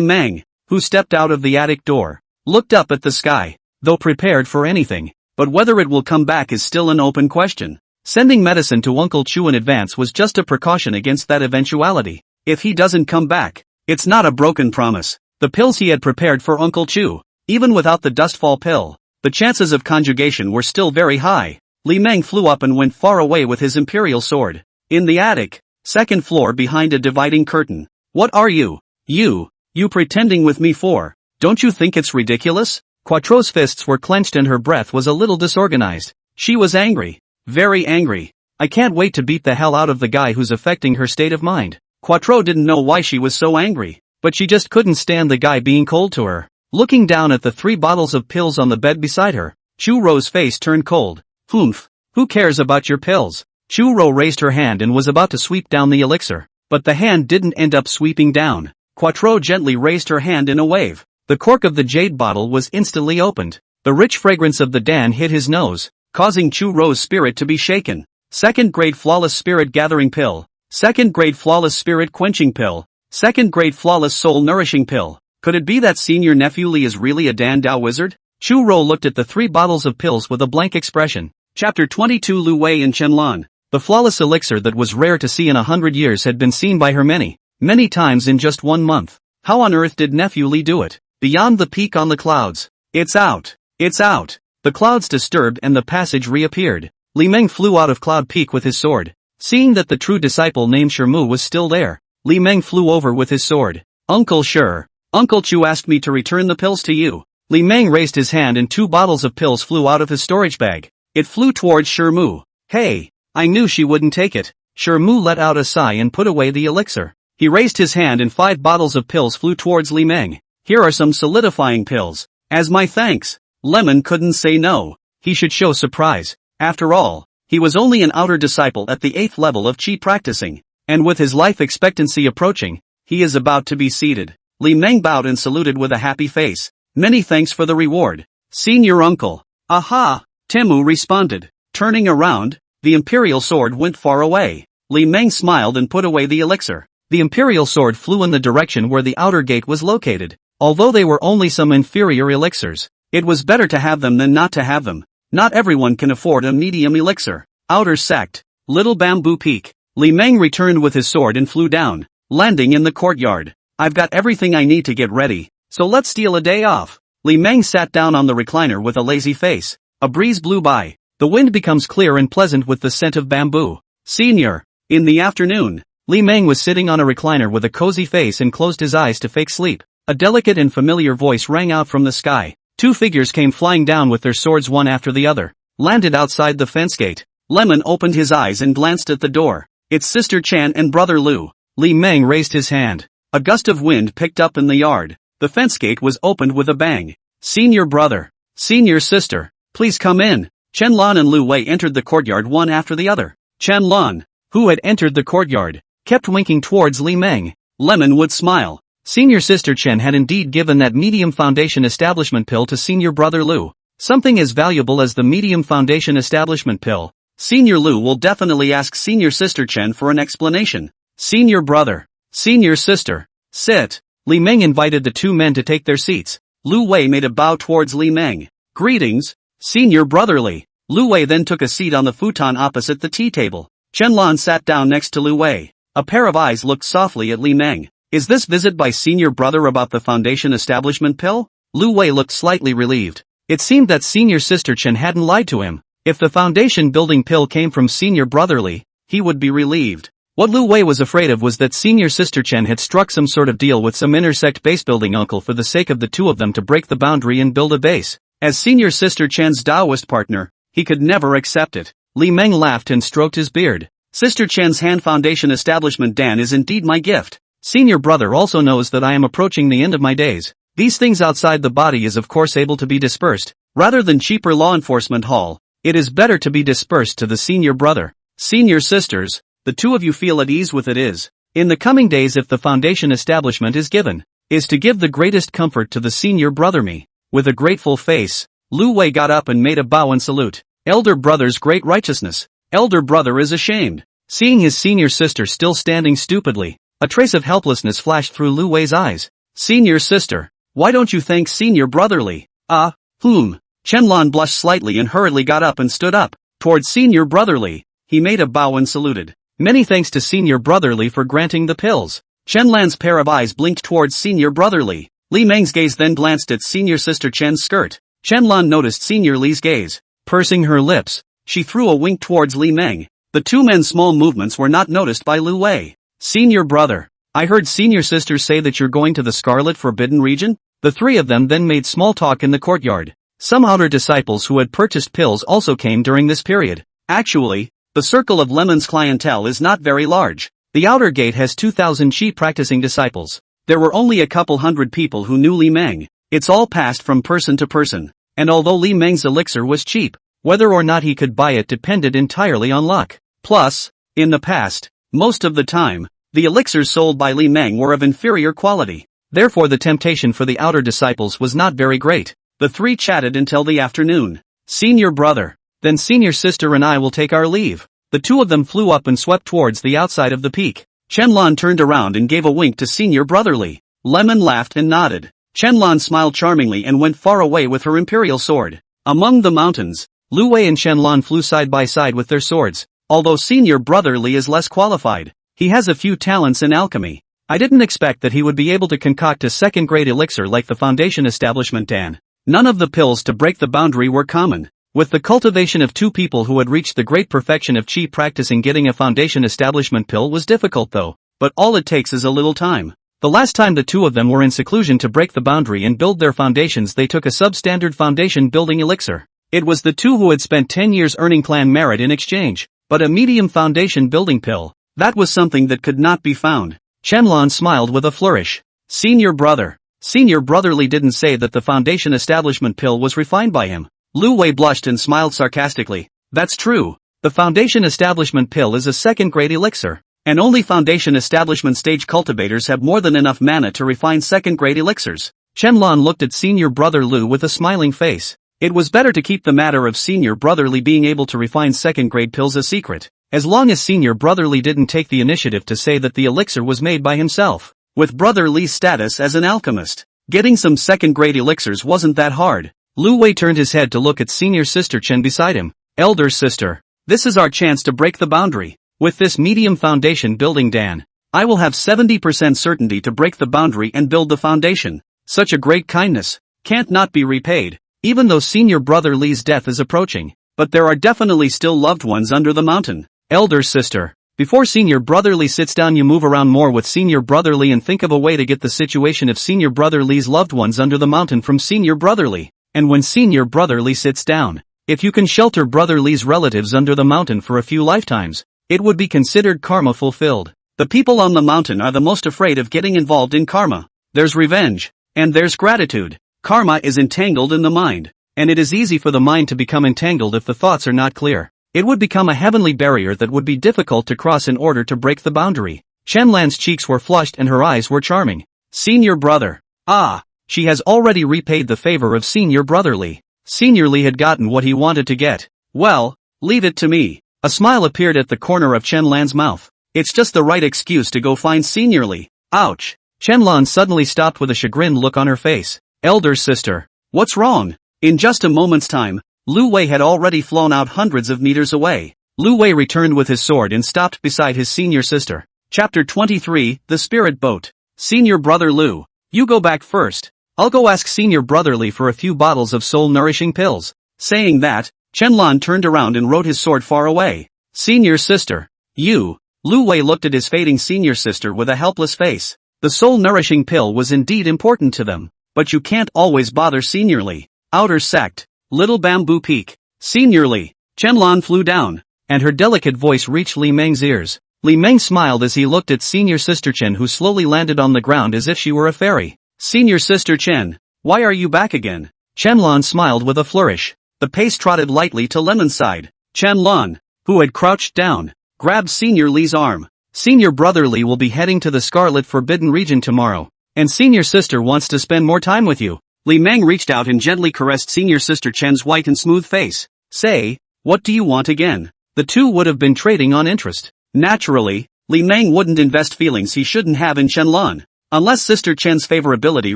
Meng, who stepped out of the attic door, looked up at the sky, though prepared for anything, but whether it will come back is still an open question. Sending medicine to Uncle Chu in advance was just a precaution against that eventuality. If he doesn't come back, it's not a broken promise. The pills he had prepared for Uncle Chu, even without the dustfall pill, the chances of conjugation were still very high. Li Meng flew up and went far away with his imperial sword. In the attic, 2nd floor behind a dividing curtain. What are you? You pretending with me for? Don't you think it's ridiculous? Quattro's fists were clenched and her breath was a little disorganized. She was angry. Very angry. I can't wait to beat the hell out of the guy who's affecting her state of mind. Quattro didn't know why she was so angry, but she just couldn't stand the guy being cold to her. Looking down at the 3 bottles of pills on the bed beside her, Chu Ro's face turned cold. Humph. Who cares about your pills? Chu Ro raised her hand and was about to sweep down the elixir, but the hand didn't end up sweeping down. Quattro gently raised her hand in a wave. The cork of the jade bottle was instantly opened. The rich fragrance of the Dan hit his nose, causing Chu Ro's spirit to be shaken. 2nd grade flawless spirit gathering pill. 2nd grade flawless spirit quenching pill. 2nd grade flawless soul nourishing pill. Could it be that senior nephew Li is really a Dan Dao wizard? Chu Ro looked at the 3 bottles of pills with a blank expression. Chapter 22 Lu Wei and Chenlan. The flawless elixir that was rare to see in 100 years had been seen by her many times in just 1 month. How on earth did nephew Li do it? Beyond the peak on the clouds. It's out. It's out. The clouds disturbed and the passage reappeared. Li Meng flew out of Cloud Peak with his sword. Seeing that the true disciple named Shemu was still there, Li Meng flew over with his sword. Uncle Sure. Uncle Chu asked me to return the pills to you. Li Meng raised his hand and 2 bottles of pills flew out of his storage bag. It flew towards Shemu. Hey! I knew she wouldn't take it. Shemu let out a sigh and put away the elixir. He raised his hand and 5 bottles of pills flew towards Li Meng. Here are some solidifying pills. As my thanks. Lemon couldn't say no. He should show surprise. After all, he was only an outer disciple at the 8th level of Qi practicing. And with his life expectancy approaching, he is about to be seated. Li Meng bowed and saluted with a happy face. Many thanks for the reward. Senior uncle. Aha! Temu responded. Turning around, the imperial sword went far away. Li Meng smiled and put away the elixir. The imperial sword flew in the direction where the outer gate was located. Although they were only some inferior elixirs, it was better to have them than not to have them. Not everyone can afford a medium elixir. Outer Sect. Little Bamboo Peak. Li Meng returned with his sword and flew down, landing in the courtyard. I've got everything I need to get ready, so let's steal a day off. Li Meng sat down on the recliner with a lazy face. A breeze blew by. The wind becomes clear and pleasant with the scent of bamboo. Senior. In the afternoon, Li Meng was sitting on a recliner with a cozy face and closed his eyes to fake sleep. A delicate and familiar voice rang out from the sky. 2 figures came flying down with their swords one after the other, landed outside the fence gate. Lemon opened his eyes and glanced at the door. It's Sister Chan and Brother Lu. Li Meng raised his hand. A gust of wind picked up in the yard. The fence gate was opened with a bang. Senior brother. Senior sister. Please come in. Chen Lan and Lu Wei entered the courtyard one after the other. Chen Lan, who had entered the courtyard, kept winking towards Li Meng. Lemon would smile. Senior sister Chen had indeed given that medium foundation establishment pill to senior brother Lu. Something as valuable as the medium foundation establishment pill. Senior Lu will definitely ask senior sister Chen for an explanation. Senior brother. Senior sister. Sit. Li Meng invited the 2 men to take their seats. Lu Wei made a bow towards Li Meng. Greetings, senior brotherly. Lu Wei then took a seat on the futon opposite the tea table. Chen Lan sat down next to Lu Wei. A pair of eyes looked softly at Li Meng. Is this visit by senior brother about the foundation establishment pill? Lu Wei looked slightly relieved. It seemed that senior sister Chen hadn't lied to him. If the foundation building pill came from senior brotherly, he would be relieved. What Lu Wei was afraid of was that senior sister Chen had struck some sort of deal with some inner sect base building uncle for the sake of the 2 of them to break the boundary and build a base. As senior sister Chen's Taoist partner, he could never accept it. Li Meng laughed and stroked his beard. Sister Chen's hand foundation establishment Dan is indeed my gift. Senior brother also knows that I am approaching the end of my days. These things outside the body is of course able to be dispersed. Rather than cheaper law enforcement haul, it is better to be dispersed to the senior brother. Senior sisters, the 2 of you feel at ease with it is. In the coming days if the foundation establishment is given, is to give the greatest comfort to the senior brother me. With a grateful face, Lu Wei got up and made a bow and salute. Elder brother's great righteousness. Elder brother is ashamed. Seeing his senior sister still standing stupidly, a trace of helplessness flashed through Lu Wei's eyes. Senior sister, why don't you thank senior brotherly? Chen Lan blushed slightly and hurriedly got up and stood up. Towards senior brotherly, he made a bow and saluted. Many thanks to senior brotherly for granting the pills. Chen Lan's pair of eyes blinked towards senior brotherly. Li Meng's gaze then glanced at senior sister Chen's skirt. Chen Lan noticed senior Li's gaze. Pursing her lips, she threw a wink towards Li Meng. The 2 men's small movements were not noticed by Lu Wei. Senior brother, I heard senior sisters say that you're going to the Scarlet Forbidden region? The 3 of them then made small talk in the courtyard. Some outer disciples who had purchased pills also came during this period. Actually, the circle of Lemon's clientele is not very large. The outer gate has 2,000 Qi practicing disciples. There were only a couple hundred people who knew Li Meng. It's all passed from person to person. And although Li Meng's elixir was cheap, whether or not he could buy it depended entirely on luck. Plus, in the past, most of the time, the elixirs sold by Li Meng were of inferior quality. Therefore the temptation for the outer disciples was not very great. The 3 chatted until the afternoon. Senior brother, then senior sister and I will take our leave. The 2 of them flew up and swept towards the outside of the peak. Chen Lan turned around and gave a wink to senior brotherly. Lemon laughed and nodded. Chen Lan smiled charmingly and went far away with her imperial sword. Among the mountains, Lu Wei and Chen Lan flew side by side with their swords. Although senior brotherly is less qualified, he has a few talents in alchemy. I didn't expect that he would be able to concoct a second-grade elixir like the Foundation Establishment Dan. None of the pills to break the boundary were common. With the cultivation of two people who had reached the great perfection of chi, practicing getting a Foundation Establishment pill was difficult though, but all it takes is a little time. The last time the two of them were in seclusion to break the boundary and build their foundations, they took a substandard foundation building elixir. It was the two who had spent 10 years earning clan merit in exchange, but a medium foundation building pill, that was something that could not be found. Chenlong smiled with a flourish. Senior brother. Senior brotherly didn't say that the Foundation Establishment pill was refined by him. Lu Wei blushed and smiled sarcastically. That's true. The Foundation Establishment pill is a second-grade elixir, and only Foundation Establishment stage cultivators have more than enough mana to refine second-grade elixirs. Chenlong looked at Senior Brother Lu with a smiling face. It was better to keep the matter of Senior Brotherly being able to refine second-grade pills a secret, as long as Senior Brotherly didn't take the initiative to say that the elixir was made by himself. With Brother Li's status as an alchemist, getting some second-grade elixirs wasn't that hard. Lu Wei turned his head to look at Senior Sister Chen beside him. Elder sister, this is our chance to break the boundary. With this medium foundation building Dan, I will have 70% certainty to break the boundary and build the foundation. Such a great kindness can't not be repaid, even though Senior Brother Li's death is approaching. But there are definitely still loved ones under the mountain. Elder sister, before Senior Brother Li sits down, you move around more with Senior Brother Li and think of a way to get the situation of Senior Brother Li's loved ones under the mountain from Senior Brother Li. And when Senior Brother Li sits down, if you can shelter Brother Li's relatives under the mountain for a few lifetimes, it would be considered karma fulfilled. The people on the mountain are the most afraid of getting involved in karma. There's revenge, and there's gratitude. Karma is entangled in the mind, and it is easy for the mind to become entangled if the thoughts are not clear. It would become a heavenly barrier that would be difficult to cross in order to break the boundary. Chenlan's cheeks were flushed and her eyes were charming. Senior brother. Ah, she has already repaid the favor of Senior Brother Li. Senior Li had gotten what he wanted to get. Well, leave it to me. A smile appeared at the corner of Chenlan's mouth. It's just the right excuse to go find Senior Li. Ouch. Chenlan suddenly stopped with a chagrined look on her face. Elder sister, what's wrong? In just a moment's time, Lu Wei had already flown out hundreds of meters away. Lu Wei returned with his sword and stopped beside his senior sister. Chapter 23, The Spirit Boat. Senior Brother Lu, you go back first. I'll go ask Senior Brother Li for a few bottles of soul-nourishing pills. Saying that, Chenlan turned around and rode his sword far away. Senior sister, you. Lu Wei looked at his fading senior sister with a helpless face. The soul-nourishing pill was indeed important to them, but you can't always bother Senior Li. Outer Sect, Little Bamboo Peak. Senior Li. Chenlan flew down, and her delicate voice reached Li Meng's ears. Li Meng smiled as he looked at Senior Sister Chen, who slowly landed on the ground as if she were a fairy. Senior Sister Chen, why are you back again? Chenlan smiled with a flourish. The pace trotted lightly to Lemon's side. Chenlan, who had crouched down, grabbed Senior Li's arm. Senior Brother Li will be heading to the Scarlet Forbidden region tomorrow, and Senior Sister wants to spend more time with you. Li Meng reached out and gently caressed Senior Sister Chen's white and smooth face. Say, what do you want again? The two would have been trading on interest. Naturally, Li Meng wouldn't invest feelings he shouldn't have in Chenlan, unless Sister Chen's favorability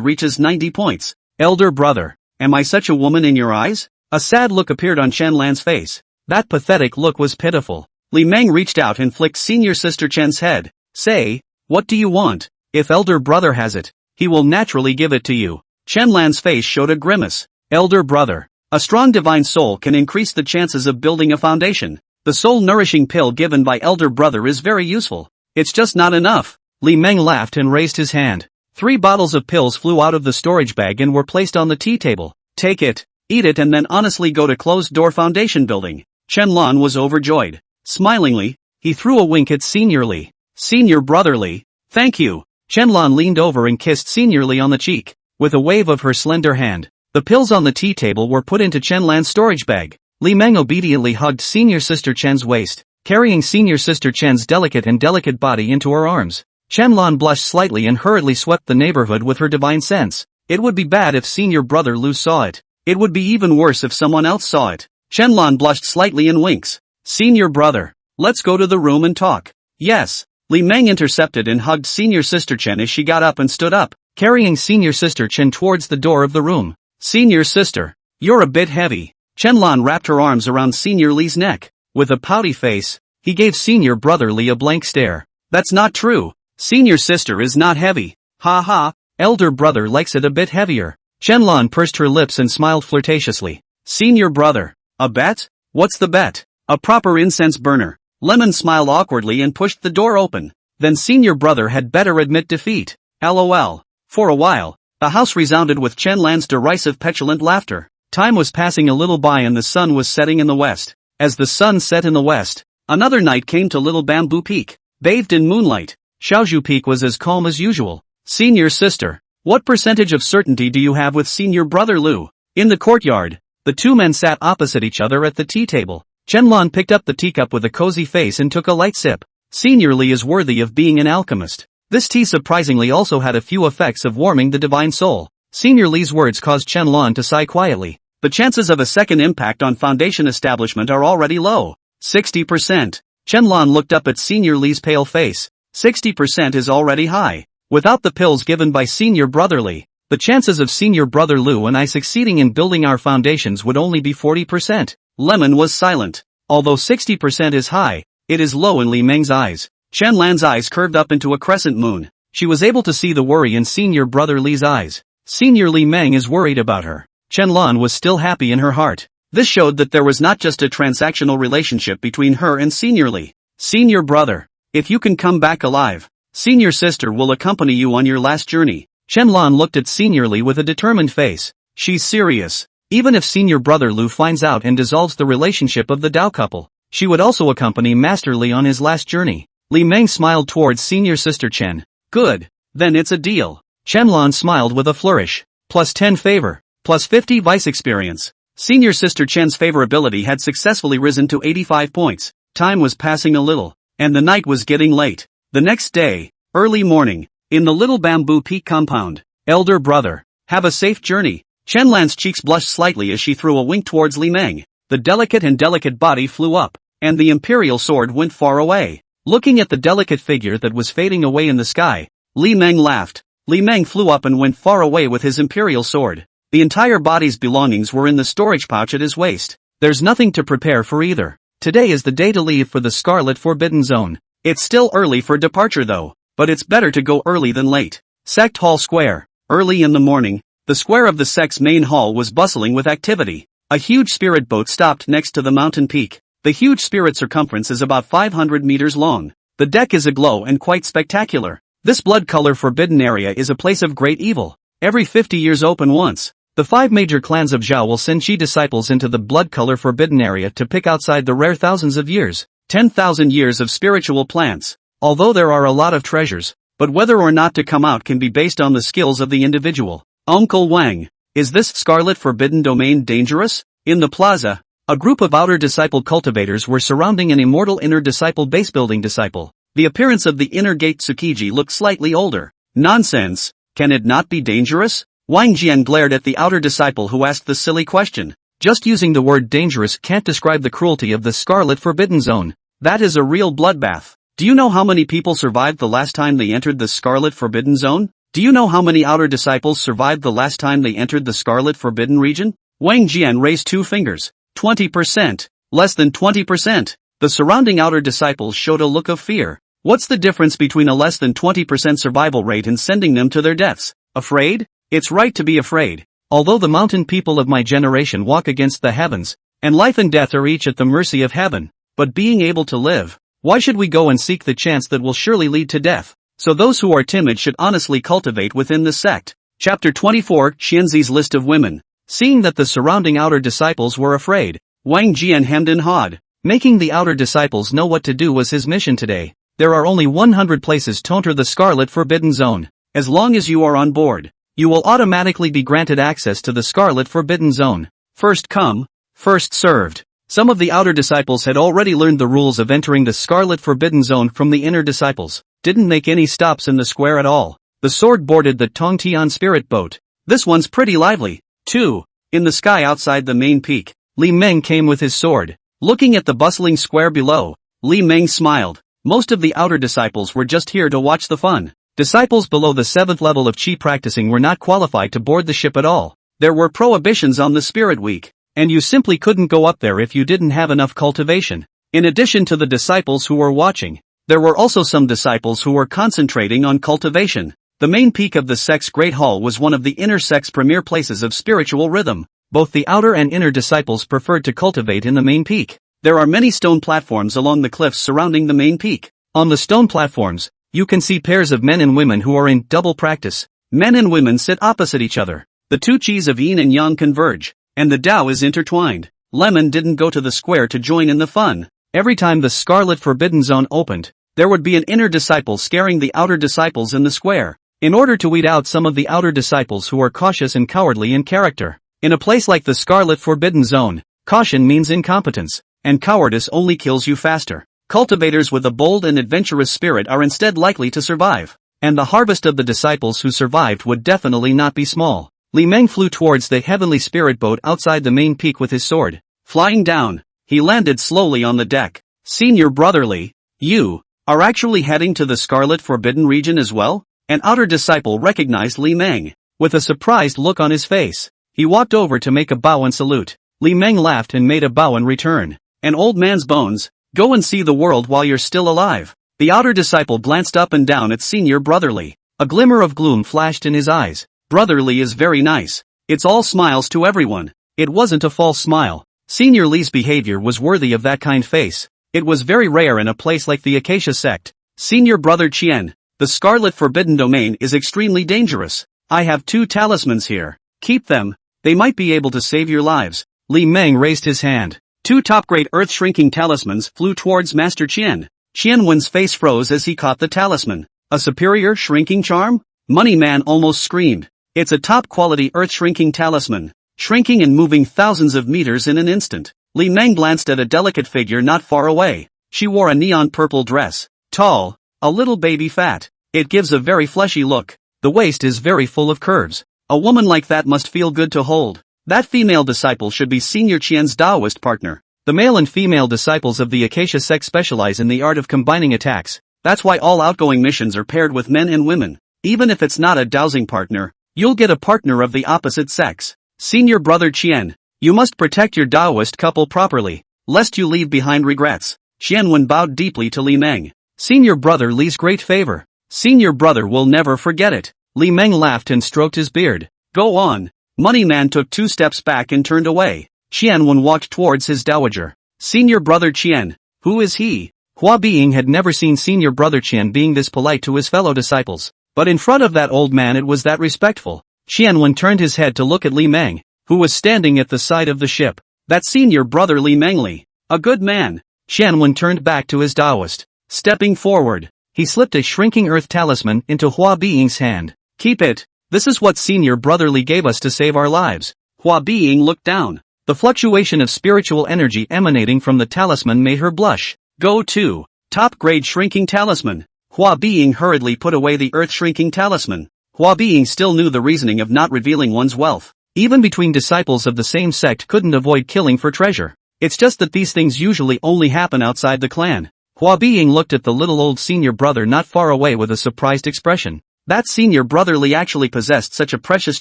reaches 90 points. Elder brother, am I such a woman in your eyes? A sad look appeared on Chenlan's face. That pathetic look was pitiful. Li Meng reached out and flicked Senior Sister Chen's head. Say, what do you want? If Elder brother has it, he will naturally give it to you. Chenlan's face showed a grimace. Elder brother, a strong divine soul can increase the chances of building a foundation. The soul-nourishing pill given by Elder brother is very useful. It's just not enough. Li Meng laughed and raised his hand. 3 bottles of pills flew out of the storage bag and were placed on the tea table. Take it, eat it, and then honestly go to closed-door foundation building. Chenlan was overjoyed. Smilingly, he threw a wink at Senior Li. Senior Brother Li, thank you. Chenlan leaned over and kissed Senior Li on the cheek. With a wave of her slender hand, the pills on the tea table were put into Chenlan's storage bag. Li Meng obediently hugged Senior Sister Chen's waist, carrying Senior Sister Chen's delicate body into her arms. Chenlan blushed slightly and hurriedly swept the neighborhood with her divine sense. It would be bad if Senior Brother Lu saw it. It would be even worse if someone else saw it. Chenlan blushed slightly and winks. Senior brother, let's go to the room and talk. Yes. Li Meng intercepted and hugged Senior Sister Chen as she got up and stood up, carrying Senior Sister Chen towards the door of the room. Senior sister, you're a bit heavy. Chenlan wrapped her arms around Senior Li's neck. With a pouty face, he gave Senior Brother Li a blank stare. That's not true. Senior sister is not heavy. Ha ha, elder brother likes it a bit heavier. Qianlan pursed her lips and smiled flirtatiously. Senior brother. A bet? What's the bet? A proper incense burner. Lemon smiled awkwardly and pushed the door open. Then senior brother had better admit defeat. LOL. For a while, the house resounded with Qianlan's derisive petulant laughter. Time was passing a little by and the sun was setting in the west. As the sun set in the west, another night came to Little Bamboo Peak. Bathed in moonlight, Xiaozhu Peak was as calm as usual. Senior sister. What percentage of certainty do you have with senior brother Lu? In the courtyard, the two men sat opposite each other at the tea table. Qianlan picked up the teacup with a cozy face and took a light sip. Senior Li is worthy of being an alchemist. This tea surprisingly also had a few effects of warming the divine soul. Senior Li's words caused Qianlan to sigh quietly. The chances of a second impact on foundation establishment are already low. 60%. Qianlan looked up at Senior Li's pale face. 60% is already high. Without the pills given by Senior Brother Li, the chances of Senior Brother Lu and I succeeding in building our foundations would only be 40%. Lemon was silent. Although 60% is high, it is low in Li Meng's eyes. Qianlan's eyes curved up into a crescent moon. She was able to see the worry in Senior Brother Li's eyes. Senior Li Meng is worried about her. Qianlan was still happy in her heart. This showed that there was not just a transactional relationship between her and Senior Li. Senior brother, if you can come back alive, senior sister will accompany you on your last journey. Qianlan looked at Senior Li with a determined face. She's serious. Even if Senior Brother Lu finds out and dissolves the relationship of the Dao couple, she would also accompany Master Li on his last journey. Li Meng smiled towards Senior Sister Chen. Good. Then it's a deal. Qianlan smiled with a flourish. Plus 10 favor. Plus 50 vice experience. Senior Sister Chen's favorability had successfully risen to 85 points. Time was passing a little, and the night was getting late. The next day, early morning, in the Little Bamboo Peak compound. Elder brother, have a safe journey. Qianlan's cheeks blushed slightly as she threw a wink towards Li Meng. The delicate body flew up, and the imperial sword went far away. Looking at the delicate figure that was fading away in the sky, Li Meng laughed. Li Meng flew up and went far away with his imperial sword. The entire body's belongings were in the storage pouch at his waist. There's nothing to prepare for either. Today is the day to leave for the Scarlet Forbidden Zone. It's still early for departure though, but it's better to go early than late. Sect Hall Square. Early in the morning, the square of the sect's main hall was bustling with activity. A huge spirit boat stopped next to the mountain peak. The huge spirit circumference is about 500 meters long. The deck is aglow and quite spectacular. This blood color forbidden area is a place of great evil. Every 50 years open once. The 5 major clans of Zhao will send Qi disciples into the blood color forbidden area to pick outside the rare thousands of years. 10,000 years of spiritual plants. Although there are a lot of treasures, but whether or not to come out can be based on the skills of the individual. Uncle Wang, is this Scarlet Forbidden Domain dangerous? In the plaza, a group of outer disciple cultivators were surrounding an immortal inner disciple base building disciple. The appearance of the inner gate Tsukiji looked slightly older. Nonsense, can it not be dangerous? Wang Jian glared at the outer disciple who asked the silly question. Just using the word dangerous can't describe the cruelty of the Scarlet Forbidden Zone. That is a real bloodbath. Do you know how many people survived the last time they entered the Scarlet Forbidden Zone? Do you know how many outer disciples survived the last time they entered the Scarlet Forbidden region? Wang Jian raised 2 fingers. 20%. Less than 20%. The surrounding outer disciples showed a look of fear. What's the difference between a less than 20% survival rate and sending them to their deaths? Afraid? It's right to be afraid. Although the mountain people of my generation walk against the heavens, and life and death are each at the mercy of heaven, but being able to live, why should we go and seek the chance that will surely lead to death? So those who are timid should honestly cultivate within the sect. Chapter 24, Xianzi's List of Women. Seeing that the surrounding outer disciples were afraid, Wang Jian hemmed and hawed. Making the outer disciples know what to do was his mission today. There are only 100 places to enter the Scarlet Forbidden Zone. As long as you are on board, you will automatically be granted access to the Scarlet Forbidden Zone. First come, first served. Some of the outer disciples had already learned the rules of entering the Scarlet Forbidden Zone from the inner disciples. Didn't make any stops in the square at all. The sword boarded the Tongtian spirit boat. This one's pretty lively, too. In the sky outside the main peak, Li Meng came with his sword. Looking at the bustling square below, Li Meng smiled. Most of the outer disciples were just here to watch the fun. Disciples below the 7th level of Qi practicing were not qualified to board the ship at all. There were prohibitions on the Spirit Week, and you simply couldn't go up there if you didn't have enough cultivation. In addition to the disciples who were watching, There were also some disciples who were concentrating on cultivation. The main peak of the sect's Great Hall was one of the inner sect's premier places of spiritual rhythm. Both the outer and inner disciples preferred to cultivate in the main peak. There are many stone platforms along the cliffs surrounding the main peak. On the stone platforms, you can see pairs of men and women who are in double practice. Men and women sit opposite each other. The two chis of yin and yang converge, and the Tao is intertwined. Lemon didn't go to the square to join in the fun. Every time the Scarlet Forbidden Zone opened, there would be an inner disciple scaring the outer disciples in the square, in order to weed out some of the outer disciples who are cautious and cowardly in character. In a place like the Scarlet Forbidden Zone, caution means incompetence, and cowardice only kills you faster. Cultivators with a bold and adventurous spirit are instead likely to survive, and the harvest of the disciples who survived would definitely not be small. Li Meng flew towards the heavenly spirit boat outside the main peak with his sword. Flying down, he landed slowly on the deck. Senior Brother Li, you are actually heading to the Scarlet Forbidden region as well? An outer disciple recognized Li Meng. With a surprised look on his face, he walked over to make a bow and salute. Li Meng laughed and made a bow in return. An old man's bones, go and see the world while you're still alive. The outer disciple glanced up and down at Senior Brother Li. A glimmer of gloom flashed in his eyes. Brother Li is very nice. It's all smiles to everyone. It wasn't a false smile. Senior Li's behavior was worthy of that kind face. It was very rare in a place like the Acacia Sect. Senior Brother Qian, the Scarlet Forbidden Domain is extremely dangerous. I have 2 talismans here. Keep them. They might be able to save your lives. Li Meng raised his hand. 2 top-grade earth-shrinking talismans flew towards Master Qian. Qianwen's face froze as he caught the talisman. A superior shrinking charm? Money Man almost screamed. It's a top-quality earth-shrinking talisman, shrinking and moving thousands of meters in an instant. Li Meng glanced at a delicate figure not far away. She wore a neon purple dress. Tall, a little baby fat. It gives a very fleshy look. The waist is very full of curves. A woman like that must feel good to hold. That female disciple should be Senior Qian's Taoist partner. The male and female disciples of the Acacia Sect specialize in the art of combining attacks. That's why all outgoing missions are paired with men and women. Even if it's not a dowsing partner, you'll get a partner of the opposite sex. Senior Brother Qian, you must protect your Taoist couple properly, lest you leave behind regrets. Qianwen bowed deeply to Li Meng. Senior Brother Li's great favor. Senior Brother will never forget it. Li Meng laughed and stroked his beard. Go on. Money Man took 2 steps back and turned away. Qianwen walked towards his dowager. Senior Brother Qian, who is he? Hua Being had never seen Senior Brother Qian being this polite to his fellow disciples, but in front of that old man it was that respectful. Qianwen turned his head to look at Li Meng, who was standing at the side of the ship. That's Senior Brother Li Mengli. A good man. Qianwen turned back to his Taoist. Stepping forward, he slipped a shrinking earth talisman into Hua Being's hand. Keep it. This is what Senior Brother Li gave us to save our lives. Hua Being looked down. The fluctuation of spiritual energy emanating from the talisman made her blush. Go to. Top-grade shrinking talisman. Hua Being hurriedly put away the earth-shrinking talisman. Hua Being still knew the reasoning of not revealing one's wealth. Even between disciples of the same sect couldn't avoid killing for treasure. It's just that these things usually only happen outside the clan. Hua Being looked at the little old senior brother not far away with a surprised expression. That Senior Brother Li actually possessed such a precious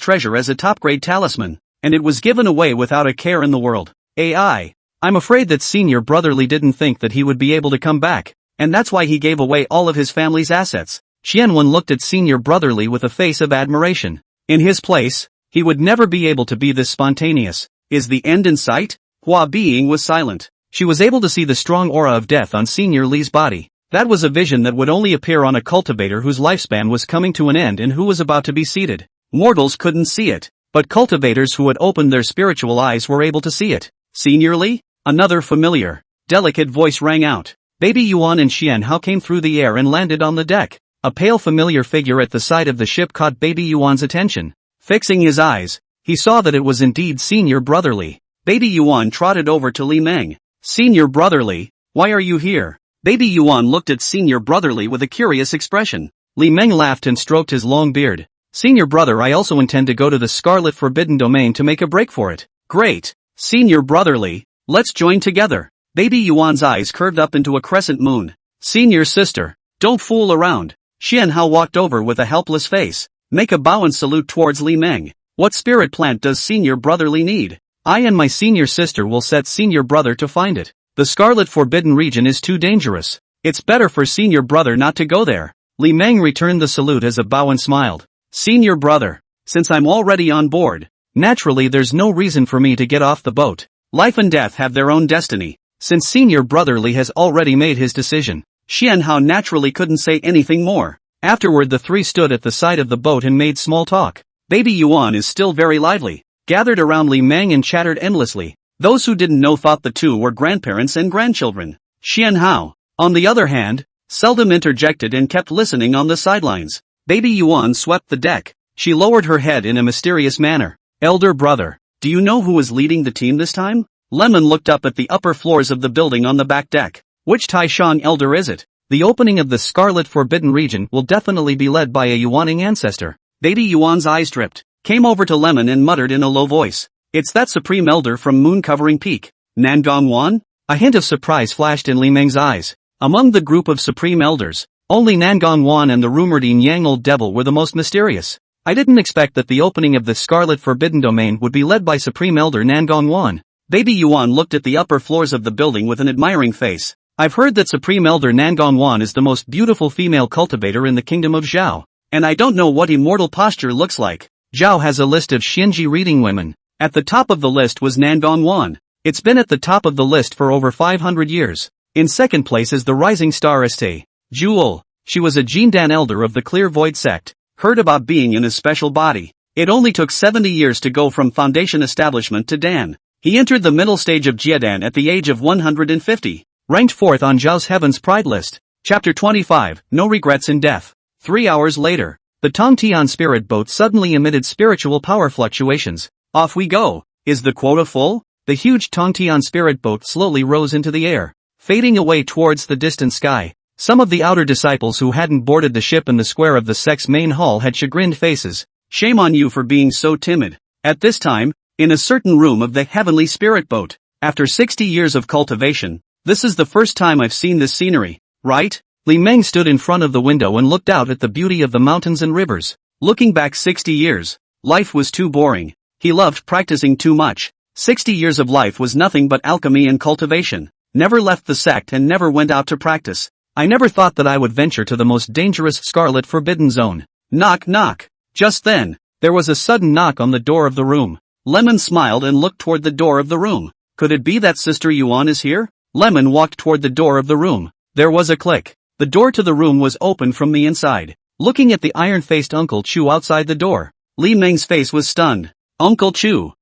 treasure as a top-grade talisman, and it was given away without a care in the world. I'm afraid that Senior Brother Li didn't think that he would be able to come back, and that's why he gave away all of his family's assets. Qianwen looked at Senior Brother Li with a face of admiration. In his place, he would never be able to be this spontaneous. Is the end in sight? Hua Being was silent. She was able to see the strong aura of death on Senior Li's body. That was a vision that would only appear on a cultivator whose lifespan was coming to an end and who was about to be seated. Mortals couldn't see it, but cultivators who had opened their spiritual eyes were able to see it. Senior Li? Another familiar, delicate voice rang out. Baby Yuan and Xian Hao came through the air and landed on the deck. A pale familiar figure at the side of the ship caught Baby Yuan's attention. Fixing his eyes, he saw that it was indeed Senior Brother Li. Baby Yuan trotted over to Li Meng. Senior Brother Li, why are you here? Baby Yuan looked at Senior Brother Li with a curious expression. Li Meng laughed and stroked his long beard. Senior brother, I also intend to go to the Scarlet Forbidden Domain to make a break for it. Great. Senior Brother Li, let's join together. Baby Yuan's eyes curved up into a crescent moon. Senior sister, don't fool around. Xian Hao walked over with a helpless face. Make a bow and salute towards Li Meng. What spirit plant does Senior Brother Li need? I and my senior sister will set Senior Brother to find it. The Scarlet Forbidden region is too dangerous. It's better for senior brother not to go there. Li Meng returned the salute as a bow and smiled. Senior brother. Since I'm already on board, naturally there's no reason for me to get off the boat. Life and death have their own destiny. Since senior brother Li has already made his decision, Xian Hao naturally couldn't say anything more. Afterward the three stood at the side of the boat and made small talk. Baby Yuan is still very lively, gathered around Li Meng and chattered endlessly. Those who didn't know thought the two were grandparents and grandchildren. Xian Hao, on the other hand, seldom interjected and kept listening on the sidelines. Baby Yuan swept the deck. She lowered her head in a mysterious manner. Elder brother, do you know who is leading the team this time? Lemon looked up at the upper floors of the building on the back deck. Which Taishang elder is it? The opening of the Scarlet Forbidden region will definitely be led by a Yuaning ancestor. Baby Yuan's eyes dripped, came over to Lemon and muttered in a low voice. It's that supreme elder from Moon-Covering Peak. Nangong Wan? A hint of surprise flashed in Li Meng's eyes. Among the group of supreme elders, only Nangong Wan and the rumored Yang Old Devil were the most mysterious. I didn't expect that the opening of the Scarlet Forbidden Domain would be led by Supreme Elder Nangong Wan. Baby Yuan looked at the upper floors of the building with an admiring face. I've heard that Supreme Elder Nangong Wan is the most beautiful female cultivator in the kingdom of Zhao. And I don't know what immortal posture looks like. Zhao has a list of Xianji reading women. At the top of the list was Nangong Wan. It's been at the top of the list for over 500 years. In second place is the rising star St. Jewel. She was a Jindan elder of the Clear Void sect. Heard about being in a special body. It only took 70 years to go from foundation establishment to Dan. He entered the middle stage of Jiedan at the age of 150. Ranked 4th on Zhao's Heaven's Pride list. Chapter 25, No Regrets in Death. 3 hours later, the Tongtian spirit boat suddenly emitted spiritual power fluctuations. Off we go. Is the quota full? The huge Tongtian spirit boat slowly rose into the air, fading away towards the distant sky. Some of the outer disciples who hadn't boarded the ship in the square of the sect's main hall had chagrined faces. Shame on you for being so timid. At this time, in a certain room of the heavenly spirit boat, after 60 years of cultivation, this is the first time I've seen this scenery, right? Li Meng stood in front of the window and looked out at the beauty of the mountains and rivers. Looking back 60 years, life was too boring. He loved practicing too much. 60 years of life was nothing but alchemy and cultivation. Never left the sect and never went out to practice. I never thought that I would venture to the most dangerous Scarlet Forbidden Zone. Knock knock. Just then, there was a sudden knock on the door of the room. Lemon smiled and looked toward the door of the room. Could it be that Sister Yuan is here? Lemon walked toward the door of the room. There was a click. The door to the room was open from the inside. Looking at the iron-faced Uncle Chu outside the door, Li Meng's face was stunned. Uncle Chu.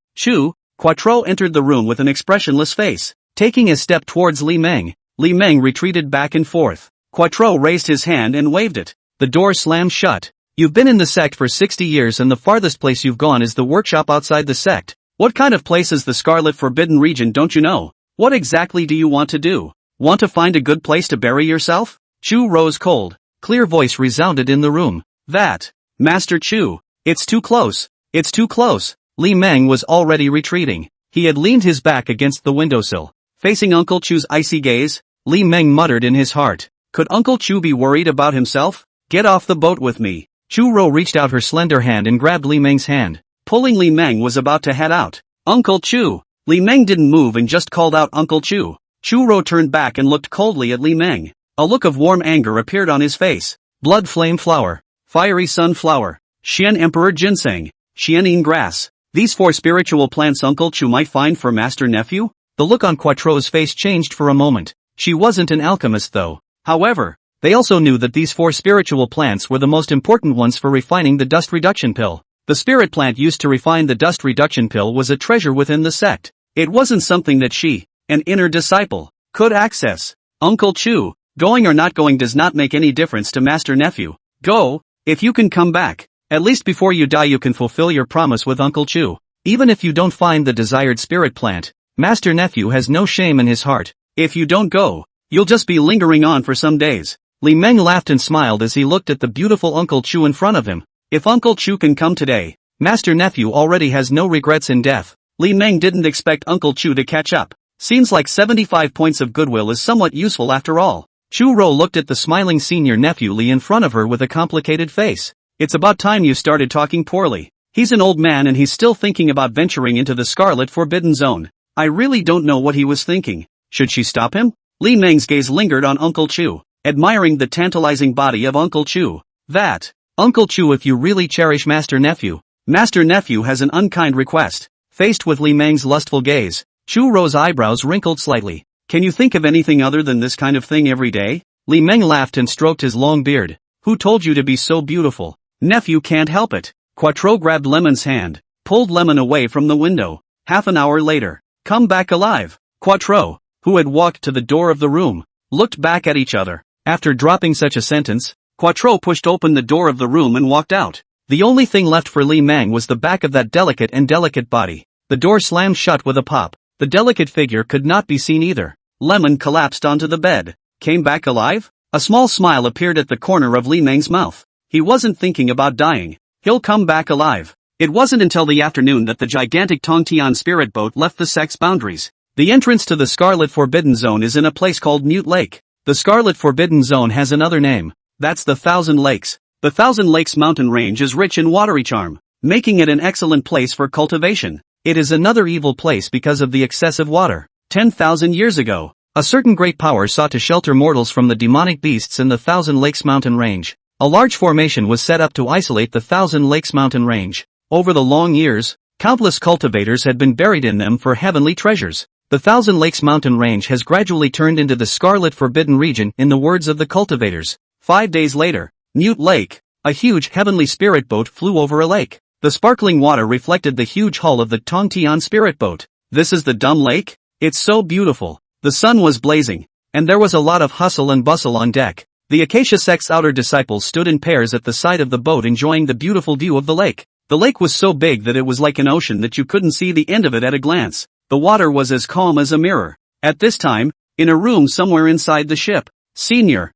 Quattro entered the room with an expressionless face. Taking a step towards Li Meng retreated back and forth. Quattro raised his hand and waved it. The door slammed shut. You've been in the sect for 60 years and the farthest place you've gone is the workshop outside the sect. What kind of place is the Scarlet Forbidden region, don't you know? What exactly do you want to do? Want to find a good place to bury yourself? Chu rose cold. Clear voice resounded in the room. That. Master Chu. It's too close. It's too close. Li Meng was already retreating. He had leaned his back against the windowsill. Facing Uncle Chu's icy gaze, Li Meng muttered in his heart. Could Uncle Chu be worried about himself? Get off the boat with me. Chu Ro reached out her slender hand and grabbed Li Meng's hand. Pulling Li Meng was about to head out. Uncle Chu. Li Meng didn't move and just called out Uncle Chu. Chu Ro turned back and looked coldly at Li Meng. A look of warm anger appeared on his face. Blood flame flower. Fiery sunflower. Xian Emperor ginseng. Xianin grass. These 4 spiritual plants Uncle Chu might find for Master Nephew? The look on Quattro's face changed for a moment. She wasn't an alchemist though. However, they also knew that these 4 spiritual plants were the most important ones for refining the dust reduction pill. The spirit plant used to refine the dust reduction pill was a treasure within the sect. It wasn't something that she, an inner disciple, could access. Uncle Chu, going or not going does not make any difference to Master Nephew. Go, if you can come back. At least before you die you can fulfill your promise with Uncle Chu. Even if you don't find the desired spirit plant, Master Nephew has no shame in his heart. If you don't go, you'll just be lingering on for some days. Li Meng laughed and smiled as he looked at the beautiful Uncle Chu in front of him. If Uncle Chu can come today, Master Nephew already has no regrets in death. Li Meng didn't expect Uncle Chu to catch up. Seems like 75 points of goodwill is somewhat useful after all. Chu Ro looked at the smiling senior nephew Li in front of her with a complicated face. It's about time you started talking poorly. He's an old man and he's still thinking about venturing into the Scarlet Forbidden Zone. I really don't know what he was thinking. Should she stop him? Li Meng's gaze lingered on Uncle Chu. admiring the tantalizing body of Uncle Chu. That. Uncle Chu, if you really cherish Master Nephew. Master Nephew has an unkind request. Faced with Li Meng's lustful gaze, Chu Ro's eyebrows wrinkled slightly. Can you think of anything other than this kind of thing every day? Li Meng laughed and stroked his long beard. Who told you to be so beautiful? Nephew can't help it. Quattro grabbed Lemon's hand, pulled Lemon away from the window. Half an hour later. Come back alive. Quattro, who had walked to the door of the room, looked back at each other. After dropping such a sentence, Quattro pushed open the door of the room and walked out. The only thing left for Li Meng was the back of that delicate body. The door slammed shut with a pop. The delicate figure could not be seen either. Lemon collapsed onto the bed. Came back alive? A small smile appeared at the corner of Li Meng's mouth. He wasn't thinking about dying. He'll come back alive. It wasn't until the afternoon that the gigantic Tongtian spirit boat left the sect's boundaries. The entrance to the Scarlet Forbidden Zone is in a place called Mute Lake. The Scarlet Forbidden Zone has another name. That's the Thousand Lakes. The Thousand Lakes mountain range is rich in watery charm, making it an excellent place for cultivation. It is another evil place because of the excessive water. 10,000 years ago, a certain great power sought to shelter mortals from the demonic beasts in the Thousand Lakes mountain range. A large formation was set up to isolate the Thousand Lakes mountain range. Over the long years, countless cultivators had been buried in them for heavenly treasures. The Thousand Lakes mountain range has gradually turned into the Scarlet Forbidden region in the words of the cultivators. 5 days later, Mute Lake, a huge heavenly spirit boat flew over a lake. The sparkling water reflected the huge hull of the Tongtian spirit boat. This is the Dumb Lake? It's so beautiful. The sun was blazing, and there was a lot of hustle and bustle on deck. The Acacia Sect's outer disciples stood in pairs at the side of the boat enjoying the beautiful view of the lake. The lake was so big that it was like an ocean that you couldn't see the end of it at a glance. The water was as calm as a mirror. At this time, in a room somewhere inside the ship, Senior,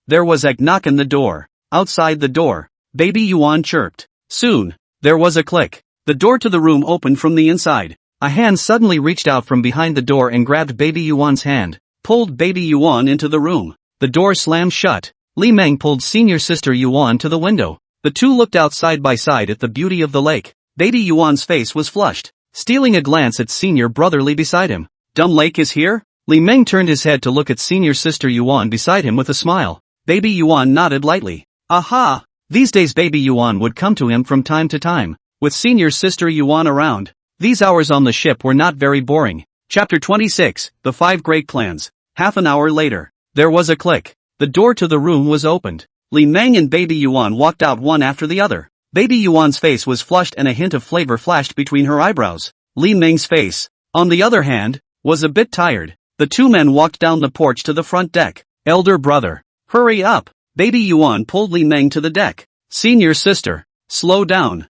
there was a knock on the door. Outside the door, Baby Yuan chirped. Soon, there was a click. The door to the room opened from the inside. A hand suddenly reached out from behind the door and grabbed Baby Yuan's hand, pulled Baby Yuan into the room. The door slammed shut. Li Meng pulled Senior Sister Yuan to the window. The two looked out side by side at the beauty of the lake. Baby Yuan's face was flushed, stealing a glance at Senior Brother Li beside him. Dumb Lake is here? Li Meng turned his head to look at Senior Sister Yuan beside him with a smile. Baby Yuan nodded lightly. Aha! These days Baby Yuan would come to him from time to time. With Senior Sister Yuan around, these hours on the ship were not very boring. Chapter 26, The 5 Great Clans. Half an hour later, there was a click. The door to the room was opened. Li Meng and Baby Yuan walked out one after the other. Baby Yuan's face was flushed and a hint of flavor flashed between her eyebrows. Li Meng's face, on the other hand, was a bit tired. The two men walked down the porch to the front deck. Elder brother, hurry up. Baby Yuan pulled Li Meng to the deck. Senior sister, slow down.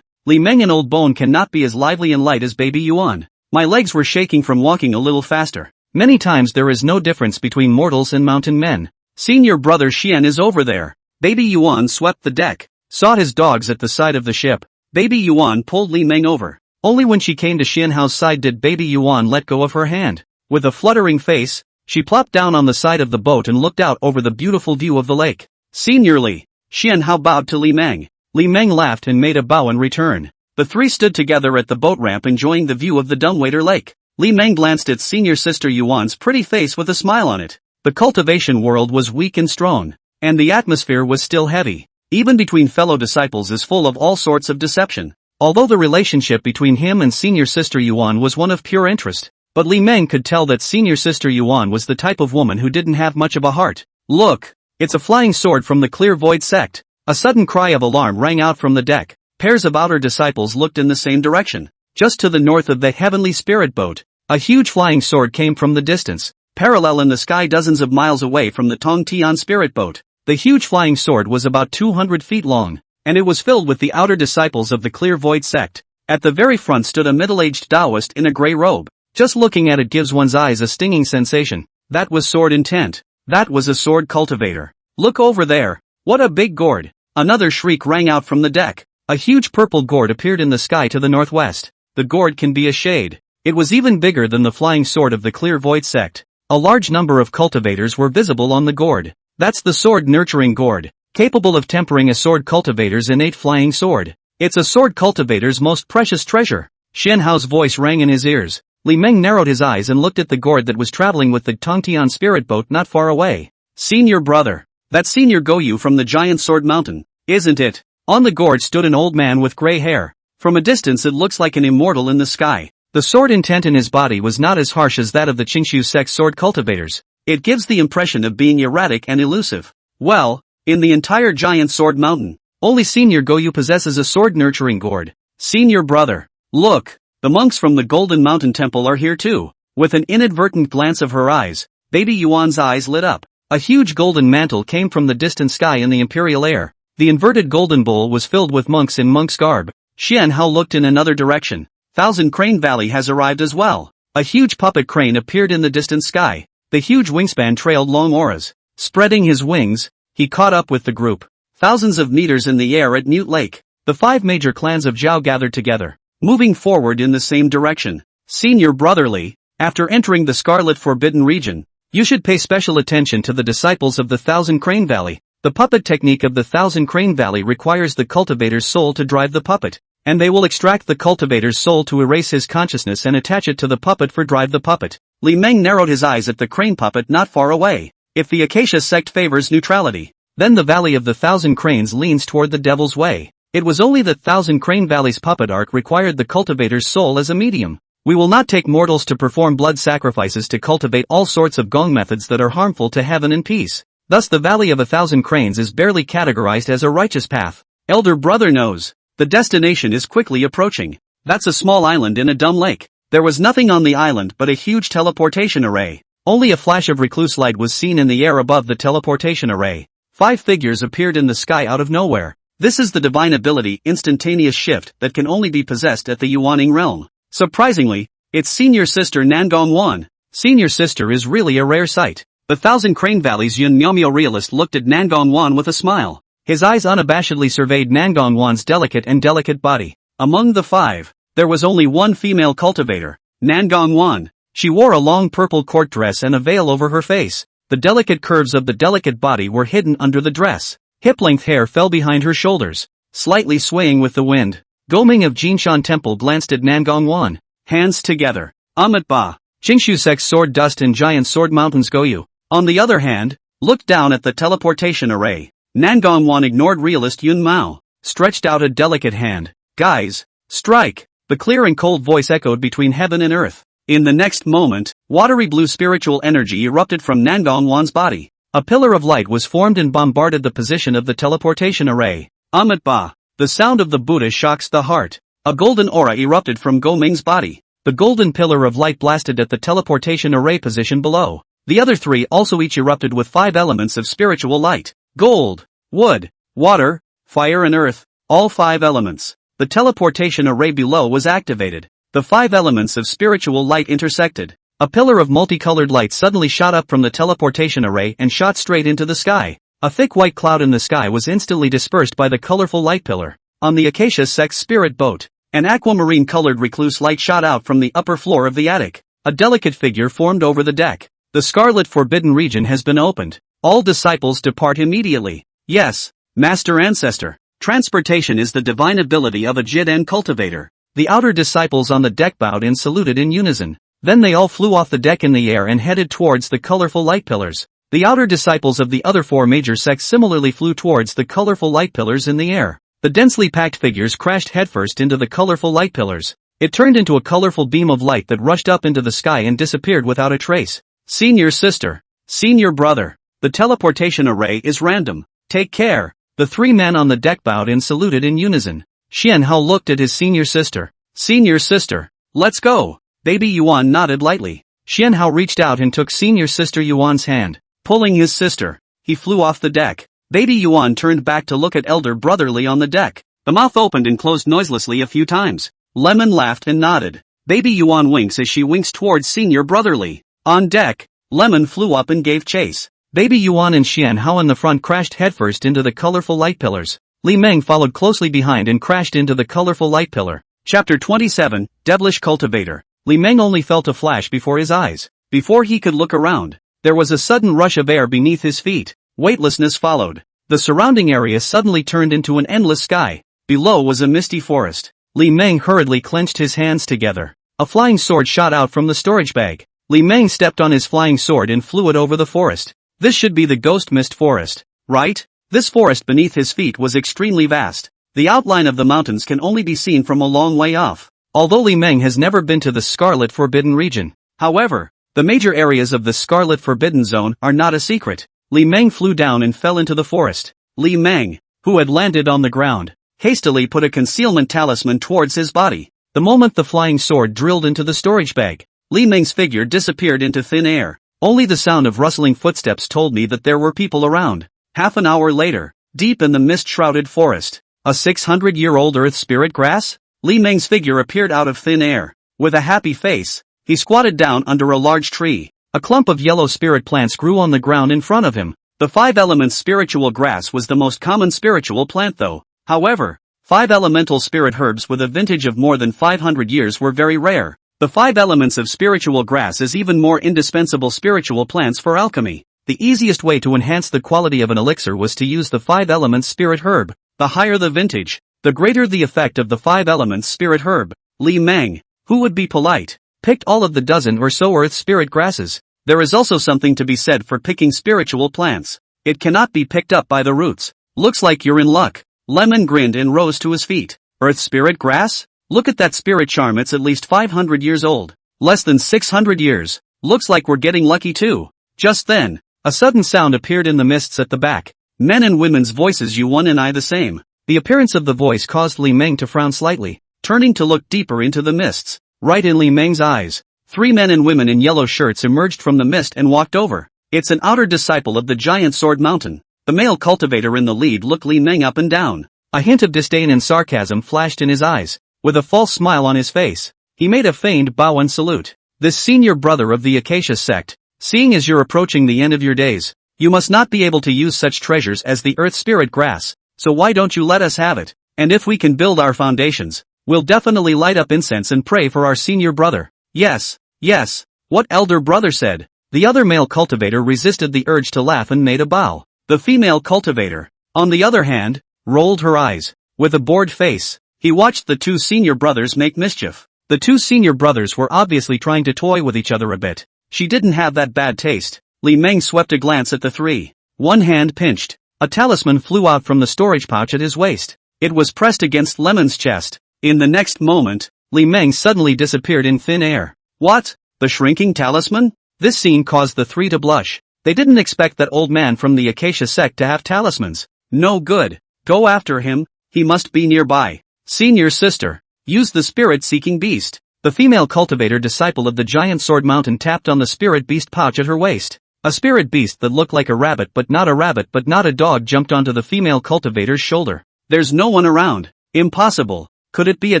Li Meng and Old Bone cannot be as lively and light as Baby Yuan. My legs were shaking from walking a little faster. Many times there is no difference between mortals and mountain men. Senior brother Xian is over there. Baby Yuan swept the deck, saw his dogs at the side of the ship. Baby Yuan pulled Li Meng over. Only when she came to Xianhao's side did Baby Yuan let go of her hand. With a fluttering face, she plopped down on the side of the boat and looked out over the beautiful view of the lake. Senior Li, Xianhao bowed to Li Meng. Li Meng laughed and made a bow in return. The three stood together at the boat ramp enjoying the view of the Dumbwaiter Lake. Li Meng glanced at Senior Sister Yuan's pretty face with a smile on it. The cultivation world was weak and strong, and the atmosphere was still heavy. Even between fellow disciples is full of all sorts of deception. Although the relationship between him and Senior Sister Yuan was one of pure interest, but Li Meng could tell that Senior Sister Yuan was the type of woman who didn't have much of a heart. Look! It's a flying sword from the Clear Void Sect. A sudden cry of alarm rang out from the deck. Pairs of outer disciples looked in the same direction. Just to the north of the heavenly spirit boat, a huge flying sword came from the distance, parallel in the sky dozens of miles away from the Tongtian spirit boat. The huge flying sword was about 200 feet long, and it was filled with the outer disciples of the Clear Void Sect. At the very front stood a middle-aged Taoist in a gray robe. Just looking at it gives one's eyes a stinging sensation. That was sword intent. That was a sword cultivator. Look over there. What a big gourd. Another shriek rang out from the deck. A huge purple gourd appeared in the sky to the northwest. The gourd can be a shade. It was even bigger than the flying sword of the Clear Void Sect. A large number of cultivators were visible on the gourd. That's the sword nurturing gourd, capable of tempering a sword cultivator's innate flying sword. It's a sword cultivator's most precious treasure. Xianhao's voice rang in his ears. Li Meng narrowed his eyes and looked at the gourd that was traveling with the Tongtian spirit boat not far away. Senior brother. That's Senior Goyu from the Giant Sword Mountain, isn't it? On the gourd stood an old man with gray hair. From a distance it looks like an immortal in the sky. The sword intent in his body was not as harsh as that of the Qingxiu Sect sword cultivators. It gives the impression of being erratic and elusive. Well, in the entire Giant Sword Mountain, only Senior Goyu possesses a sword-nurturing gourd. Senior brother. Look, the monks from the Golden Mountain Temple are here too. With an inadvertent glance of her eyes, baby Yuan's eyes lit up. A huge golden mantle came from the distant sky in the imperial air. The inverted golden bowl was filled with monks in monk's garb. Xian Hao looked in another direction. Thousand Crane Valley has arrived as well. A huge puppet crane appeared in the distant sky. The huge wingspan trailed long auras. Spreading his wings, he caught up with the group. Thousands of meters in the air at Mute Lake, the 5 major clans of Zhao gathered together, moving forward in the same direction. Senior brotherly, after entering the Scarlet Forbidden region, you should pay special attention to the disciples of the Thousand Crane Valley. The puppet technique of the Thousand Crane Valley requires the cultivator's soul to drive the puppet, and they will extract the cultivator's soul to erase his consciousness and attach it to the puppet for drive the puppet. Li Meng narrowed his eyes at the crane puppet not far away. If the Acacia sect favors neutrality, then the Valley of the Thousand Cranes leans toward the Devil's Way. It was only that Thousand Crane Valley's puppet arc required the cultivator's soul as a medium. We will not take mortals to perform blood sacrifices to cultivate all sorts of gong methods that are harmful to heaven and peace. Thus the Valley of 1,000 Cranes is barely categorized as a righteous path. Elder brother knows. The destination is quickly approaching. That's a small island in a dumb lake. There was nothing on the island but a huge teleportation array. Only a flash of recluse light was seen in the air above the teleportation array. 5 figures appeared in the sky out of nowhere. This is the divine ability instantaneous shift that can only be possessed at the Yuaning realm. Surprisingly, it's Senior Sister Nangong Wan. Senior Sister is really a rare sight. The Thousand Crane Valley's Yun Miaomio realist looked at Nangong Wan with a smile. His eyes unabashedly surveyed Nangong Wan's delicate body. Among the 5, there was only one female cultivator, Nangong Wan. She wore a long purple court dress and a veil over her face. The delicate curves of the delicate body were hidden under the dress. Hip-length hair fell behind her shoulders, slightly swaying with the wind. Goming of Jinshan Temple glanced at Nangong Wan. Hands together. Amat Ba. Qingxiu Sect's Sword Dust and Giant Sword Mountains Goyu, on the other hand, looked down at the teleportation array. Nangong Wan ignored realist Yun Mao, stretched out a delicate hand. Guys, strike! The clear and cold voice echoed between heaven and earth. In the next moment, watery blue spiritual energy erupted from Nangong Wan's body. A pillar of light was formed and bombarded the position of the teleportation array. Amat Ba. The sound of the Buddha shocks the heart. A golden aura erupted from Go Ming's body. The golden pillar of light blasted at the teleportation array position below. The other 3 also each erupted with 5 elements of spiritual light. Gold, wood, water, fire and earth, all 5 elements. The teleportation array below was activated. The 5 elements of spiritual light intersected. A pillar of multicolored light suddenly shot up from the teleportation array and shot straight into the sky. A thick white cloud in the sky was instantly dispersed by the colorful light pillar. On the Acacia Sect spirit boat, an aquamarine-colored recluse light shot out from the upper floor of the attic. A delicate figure formed over the deck. The Scarlet Forbidden region has been opened. All disciples depart immediately. Yes, Master Ancestor. Transportation is the divine ability of a Jiden cultivator. The outer disciples on the deck bowed and saluted in unison. Then they all flew off the deck in the air and headed towards the colorful light pillars. The outer disciples of the other 4 major sects similarly flew towards the colorful light pillars in the air. The densely packed figures crashed headfirst into the colorful light pillars. It turned into a colorful beam of light that rushed up into the sky and disappeared without a trace. Senior Sister. Senior Brother. The teleportation array is random. Take care. The 3 men on the deck bowed and saluted in unison. Xian Hao looked at his Senior Sister. Senior Sister. Let's go. Baby Yuan nodded lightly. Xian Hao reached out and took Senior Sister Yuan's hand. Pulling his sister, he flew off the deck. Baby Yuan turned back to look at Elder Brotherly on the deck. The mouth opened and closed noiselessly a few times. Lemon laughed and nodded. Baby Yuan winks as she winks towards Senior Brotherly. On deck, Lemon flew up and gave chase. Baby Yuan and Xian Hao in the front crashed headfirst into the colorful light pillars. Li Meng followed closely behind and crashed into the colorful light pillar. Chapter 27, Devilish Cultivator. Li Meng only felt a flash before his eyes. Before he could look around, there was a sudden rush of air beneath his feet. Weightlessness followed. The surrounding area suddenly turned into an endless sky. Below was a misty forest. Li Meng hurriedly clenched his hands together. A flying sword shot out from the storage bag. Li Meng stepped on his flying sword and flew it over the forest. This should be the Ghost Mist Forest, right? This forest beneath his feet was extremely vast. The outline of the mountains can only be seen from a long way off. Although Li Meng has never been to the Scarlet Forbidden region. However, the major areas of the Scarlet Forbidden Zone are not a secret. Li Meng flew down and fell into the forest. Li Meng, who had landed on the ground, hastily put a concealment talisman towards his body. The moment the flying sword drilled into the storage bag, Li Meng's figure disappeared into thin air. Only the sound of rustling footsteps told me that there were people around. Half an hour later, deep in the mist-shrouded forest, a 600-year-old earth spirit grass? Li Meng's figure appeared out of thin air. With a happy face, he squatted down under a large tree. A clump of yellow spirit plants grew on the ground in front of him. The 5 elements spiritual grass was the most common spiritual plant though. However, 5 elemental spirit herbs with a vintage of more than 500 years were very rare. The 5 elements of spiritual grass is even more indispensable spiritual plants for alchemy. The easiest way to enhance the quality of an elixir was to use the 5 elements spirit herb. The higher the vintage, the greater the effect of the 5 elements spirit herb. Li Meng, who would be polite, picked all of the dozen or so earth spirit grasses. There is also something to be said for picking spiritual plants. It cannot be picked up by the roots. Looks like you're in luck. Lemon grinned and rose to his feet. Earth spirit grass? Look at that spirit charm, it's at least 500 years old. Less than 600 years. Looks like we're getting lucky too. Just then, a sudden sound appeared in the mists at the back. Men and women's voices, you one and I the same. The appearance of the voice caused Li Meng to frown slightly, turning to look deeper into the mists. Right in Li Meng's eyes, 3 men and women in yellow shirts emerged from the mist and walked over. It's an outer disciple of the giant sword mountain. The male cultivator in the lead looked Li Meng up and down. A hint of disdain and sarcasm flashed in his eyes. With a false smile on his face, he made a feigned bow and salute. This senior brother of the Acacia sect, seeing as you're approaching the end of your days, you must not be able to use such treasures as the earth spirit grass, so why don't you let us have it? And if we can build our foundations, we'll definitely light up incense and pray for our senior brother. Yes, yes, what elder brother said. The other male cultivator resisted the urge to laugh and made a bow. The female cultivator, on the other hand, rolled her eyes. With a bored face, he watched the 2 senior brothers make mischief. The 2 senior brothers were obviously trying to toy with each other a bit. She didn't have that bad taste. Li Meng swept a glance at the 3. One hand pinched. A talisman flew out from the storage pouch at his waist. It was pressed against Lemon's chest. In the next moment, Li Meng suddenly disappeared in thin air. What? The shrinking talisman? This scene caused the 3 to blush. They didn't expect that old man from the Acacia sect to have talismans. No good. Go after him. He must be nearby. Senior sister, use the spirit-seeking beast. The female cultivator disciple of the giant sword mountain tapped on the spirit beast pouch at her waist. A spirit beast that looked like a rabbit but not a dog jumped onto the female cultivator's shoulder. There's no one around. Impossible. Could it be a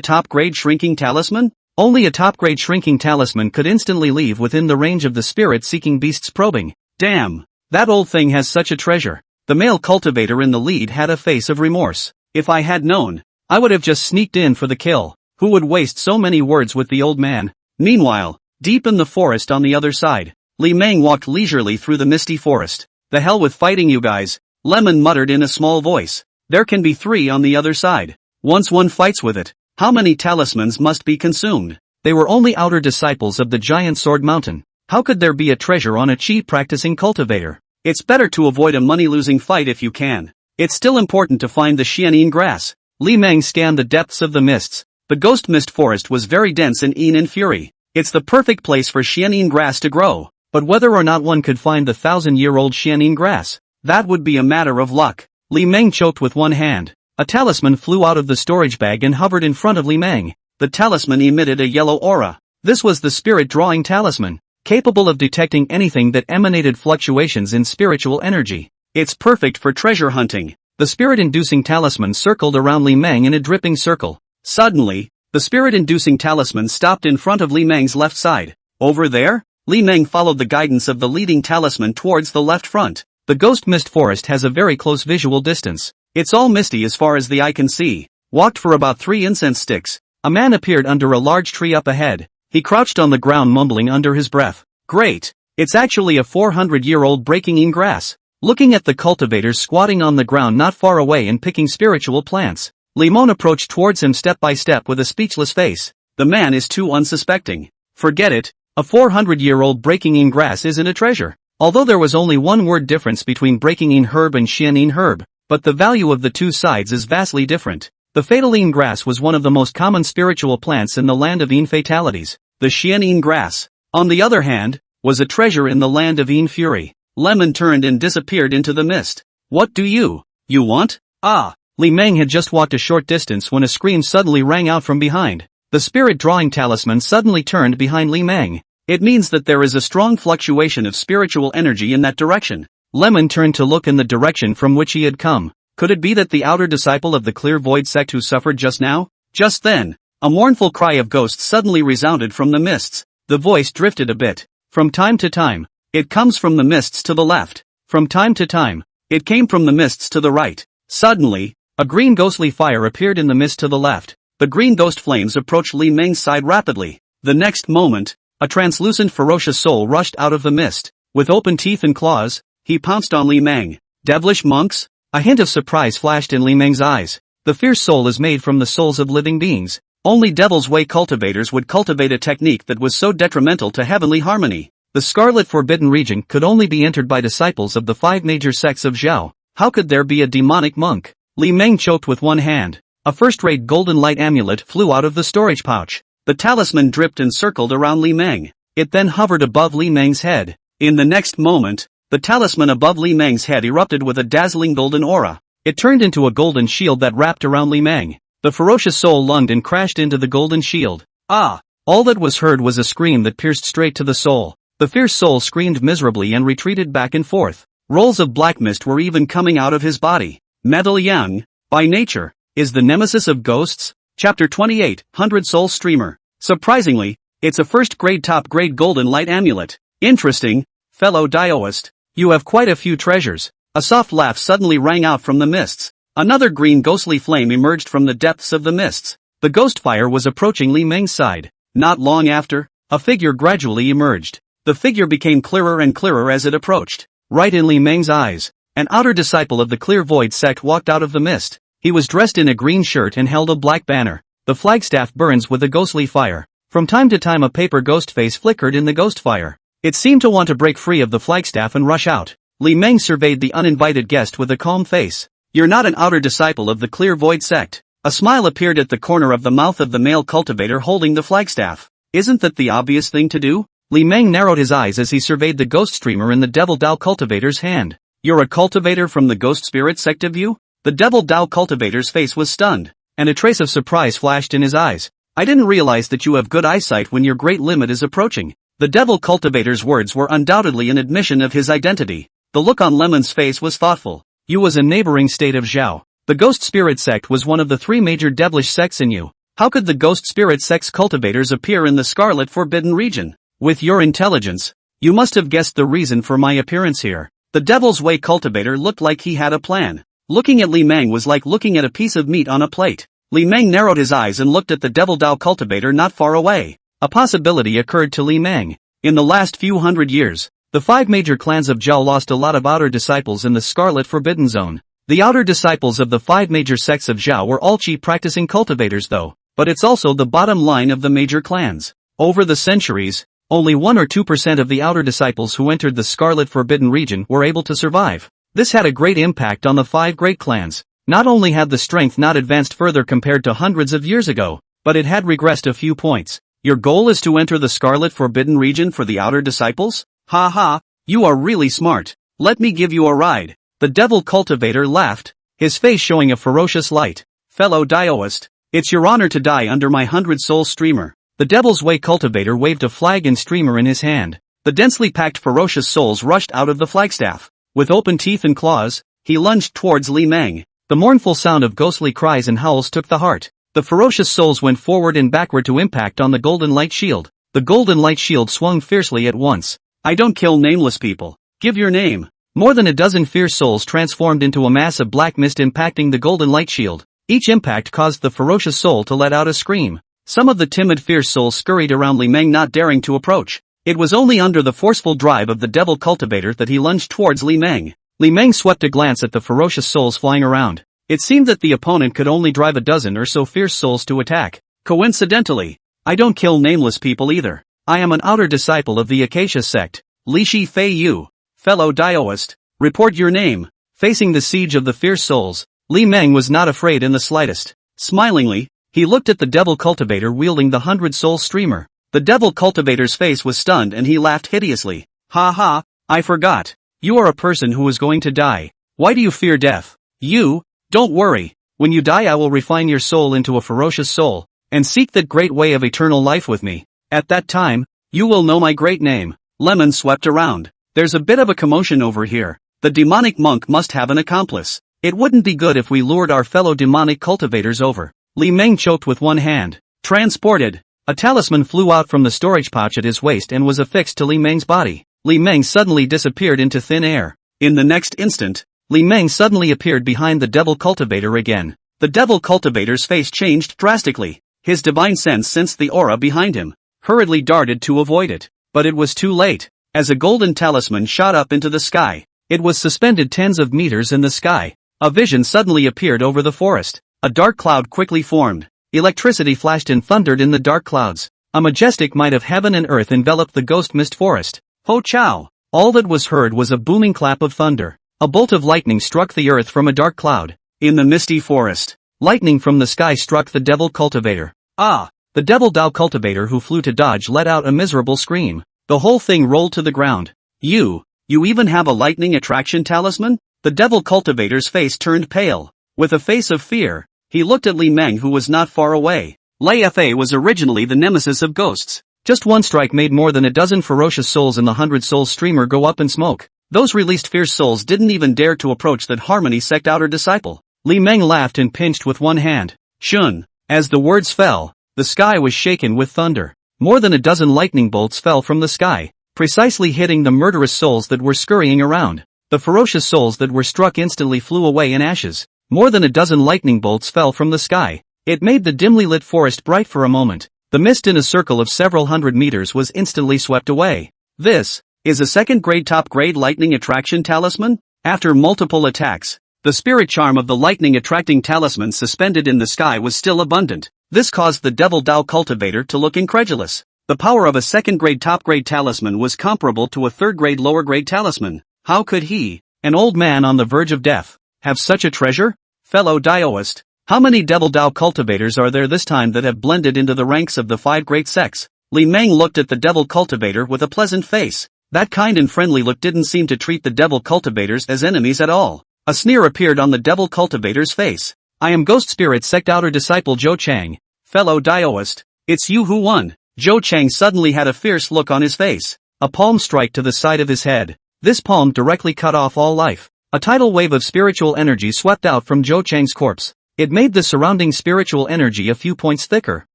top-grade shrinking talisman? Only a top-grade shrinking talisman could instantly leave within the range of the spirit-seeking beast's probing. Damn. That old thing has such a treasure. The male cultivator in the lead had a face of remorse. If I had known, I would have just sneaked in for the kill. Who would waste so many words with the old man? Meanwhile, deep in the forest on the other side, Li Meng walked leisurely through the misty forest. The hell with fighting, you guys, Lemon muttered in a small voice. There can be 3 on the other side. Once one fights with it, how many talismans must be consumed? They were only outer disciples of the giant sword mountain. How could there be a treasure on a cheap practicing cultivator? It's better to avoid a money-losing fight if you can. It's still important to find the Xianin grass. Li Meng scanned the depths of the mists. The ghost mist forest was very dense and in fury. It's the perfect place for Xianin grass to grow. But whether or not one could find the 1,000-year-old Xianin grass, that would be a matter of luck. Li Meng choked with one hand. A talisman flew out of the storage bag and hovered in front of Li Meng. The talisman emitted a yellow aura. This was the spirit drawing talisman, capable of detecting anything that emanated fluctuations in spiritual energy. It's perfect for treasure hunting. The spirit-inducing talisman circled around Li Meng in a dripping circle. Suddenly, the spirit-inducing talisman stopped in front of Li Meng's left side. Over there? Li Meng followed the guidance of the leading talisman towards the left front. The ghost mist forest has a very close visual distance. It's all misty as far as the eye can see. Walked for about 3 incense sticks. A man appeared under a large tree up ahead. He crouched on the ground mumbling under his breath. Great! It's actually a 400-year-old breaking in grass. Looking at the cultivators squatting on the ground not far away and picking spiritual plants, Li Meng approached towards him step by step with a speechless face. The man is too unsuspecting. Forget it, a 400-year-old breaking in grass isn't a treasure. Although there was only one word difference between breaking in herb and xian in herb, but the value of the two sides is vastly different. The fataline grass was one of the most common spiritual plants in the land of Yin fatalities. The xian in grass, on the other hand, was a treasure in the land of Yin fury. Lemon turned and disappeared into the mist. What do you want? Ah! Li Meng had just walked a short distance when a scream suddenly rang out from behind. The spirit drawing talisman suddenly turned behind Li Meng. It means that there is a strong fluctuation of spiritual energy in that direction. Lemon turned to look in the direction from which he had come. Could it be that the outer disciple of the Clear Void sect who suffered just now? Just then, a mournful cry of ghosts suddenly resounded from the mists. The voice drifted a bit. From time to time, it comes from the mists to the left. From time to time, it came from the mists to the right. Suddenly, a green ghostly fire appeared in the mist to the left. The green ghost flames approached Li Meng's side rapidly. The next moment, a translucent ferocious soul rushed out of the mist. With open teeth and claws, he pounced on Li Meng. Devilish monks? A hint of surprise flashed in Li Meng's eyes. The fierce soul is made from the souls of living beings. Only Devil's Way cultivators would cultivate a technique that was so detrimental to heavenly harmony. The Scarlet Forbidden Region could only be entered by disciples of the 5 major sects of Zhao. How could there be a demonic monk? Li Meng choked with one hand. A first-rate golden light amulet flew out of the storage pouch. The talisman dripped and circled around Li Meng. It then hovered above Li Meng's head. In the next moment, the talisman above Li Meng's head erupted with a dazzling golden aura. It turned into a golden shield that wrapped around Li Meng. The ferocious soul lunged and crashed into the golden shield. Ah! All that was heard was a scream that pierced straight to the soul. The fierce soul screamed miserably and retreated back and forth. Rolls of black mist were even coming out of his body. Metal Yang, by nature, is the nemesis of ghosts. Chapter 28, 100 Soul Streamer. Surprisingly, it's a first-grade top-grade golden light amulet. Interesting, fellow Daoist. You have quite a few treasures. A soft laugh suddenly rang out from the mists. Another green ghostly flame emerged from the depths of the mists. The ghost fire was approaching Li Meng's side. Not long after, a figure gradually emerged. The figure became clearer and clearer as it approached. Right in Li Meng's eyes, an outer disciple of the Clear Void sect walked out of the mist. He was dressed in a green shirt and held a black banner. The flagstaff burns with a ghostly fire. From time to time a paper ghost face flickered in the ghost fire. It seemed to want to break free of the flagstaff and rush out. Li Meng surveyed the uninvited guest with a calm face. You're not an outer disciple of the Clear Void sect. A smile appeared at the corner of the mouth of the male cultivator holding the flagstaff. Isn't that the obvious thing to do? Li Meng narrowed his eyes as he surveyed the ghost streamer in the Devil Dao cultivator's hand. You're a cultivator from the Ghost Spirit sect of you? The Devil Dao cultivator's face was stunned, and a trace of surprise flashed in his eyes. I didn't realize that you have good eyesight when your great limit is approaching. The Devil cultivator's words were undoubtedly an admission of his identity. The look on Lemon's face was thoughtful. You was a neighboring state of Zhao. The Ghost Spirit sect was one of the 3 major devilish sects in you. How could the Ghost Spirit sect's cultivators appear in the Scarlet Forbidden Region? With your intelligence, you must have guessed the reason for my appearance here. The Devil's Way cultivator looked like he had a plan. Looking at Li Meng was like looking at a piece of meat on a plate. Li Meng narrowed his eyes and looked at the Devil Dao cultivator not far away. A possibility occurred to Li Meng. In the last few hundred years, the 5 major clans of Zhao lost a lot of outer disciples in the Scarlet Forbidden Zone. The outer disciples of the 5 major sects of Zhao were all cheap practicing cultivators though, but it's also the bottom line of the major clans. Over the centuries, only 1 or 2% of the outer disciples who entered the Scarlet Forbidden Region were able to survive. This had a great impact on the 5 great clans. Not only had the strength not advanced further compared to hundreds of years ago, but it had regressed a few points. Your goal is to enter the Scarlet Forbidden Region for the outer disciples? Ha ha, you are really smart. Let me give you a ride. The Devil cultivator laughed, his face showing a ferocious light. Fellow Daoist, it's your honor to die under my 100-soul streamer. The Devil's Way cultivator waved a flag and streamer in his hand. The densely packed ferocious souls rushed out of the flagstaff. With open teeth and claws, he lunged towards Li Meng. The mournful sound of ghostly cries and howls took the heart. The ferocious souls went forward and backward to impact on the golden light shield. The golden light shield swung fiercely at once. I don't kill nameless people. Give your name. More than a dozen fierce souls transformed into a mass of black mist impacting the golden light shield. Each impact caused the ferocious soul to let out a scream. Some of the timid fierce souls scurried around Li Meng not daring to approach. It was only under the forceful drive of the devil cultivator that he lunged towards Li Meng. Li Meng swept a glance at the ferocious souls flying around. It seemed that the opponent could only drive a dozen or so fierce souls to attack. Coincidentally, I don't kill nameless people either. I am an outer disciple of the Acacia Sect. Li Shi Fei Yu. Fellow Daoist. Report your name. Facing the siege of the fierce souls, Li Meng was not afraid in the slightest. Smilingly, he looked at the devil cultivator wielding the 100-soul streamer. The devil cultivator's face was stunned and he laughed hideously. Ha ha, I forgot. You are a person who is going to die. Why do you fear death? Don't worry. When you die I will refine your soul into a ferocious soul, and seek that great way of eternal life with me. At that time, you will know my great name. Lemon swept around. There's a bit of a commotion over here. The demonic monk must have an accomplice. It wouldn't be good if we lured our fellow demonic cultivators over. Li Meng choked with one hand. Transported. A talisman flew out from the storage pouch at his waist and was affixed to Li Meng's body. Li Meng suddenly disappeared into thin air. In the next instant, Li Meng suddenly appeared behind the devil cultivator again. The devil cultivator's face changed drastically. His divine sense sensed the aura behind him, hurriedly darted to avoid it. But it was too late. As a golden talisman shot up into the sky, it was suspended tens of meters in the sky. A vision suddenly appeared over the forest. A dark cloud quickly formed. Electricity flashed and thundered in the dark clouds. A majestic might of heaven and earth enveloped the ghost mist forest. Ho chow! All that was heard was a booming clap of thunder. A bolt of lightning struck the earth from a dark cloud. In the misty forest, lightning from the sky struck the devil cultivator. Ah! The devil Dao cultivator who flew to dodge let out a miserable scream. The whole thing rolled to the ground. You even have a lightning attraction talisman? The devil cultivator's face turned pale. With a face of fear, he looked at Li Meng who was not far away. Lei Fa was originally the nemesis of ghosts. Just one strike made more than a dozen ferocious souls in the 100-soul streamer go up in smoke. Those released fierce souls didn't even dare to approach that Harmony Sect outer disciple. Li Meng laughed and pinched with one hand. Shun. As the words fell, the sky was shaken with thunder. More than a dozen lightning bolts fell from the sky, precisely hitting the murderous souls that were scurrying around. The ferocious souls that were struck instantly flew away in ashes. More than a dozen lightning bolts fell from the sky. It made the dimly lit forest bright for a moment. The mist in a circle of several hundred meters was instantly swept away. This is a second-grade top-grade lightning attraction talisman? After multiple attacks, the spirit charm of the lightning-attracting talisman suspended in the sky was still abundant. This caused the devil Dao cultivator to look incredulous. The power of a second-grade top-grade talisman was comparable to a third-grade lower-grade talisman. How could he, an old man on the verge of death, have such a treasure? Fellow Daoist, how many devil Dao cultivators are there this time that have blended into the ranks of the 5 great sects? Li Meng looked at the devil cultivator with a pleasant face. That kind and friendly look didn't seem to treat the devil cultivators as enemies at all. A sneer appeared on the devil cultivator's face. I am Ghost Spirit Sect outer disciple Zhou Chang. Fellow Daoist, it's you who won. Zhou Chang suddenly had a fierce look on his face. A palm strike to the side of his head. This palm directly cut off all life. A tidal wave of spiritual energy swept out from Zhou Chang's corpse. It made the surrounding spiritual energy a few points thicker.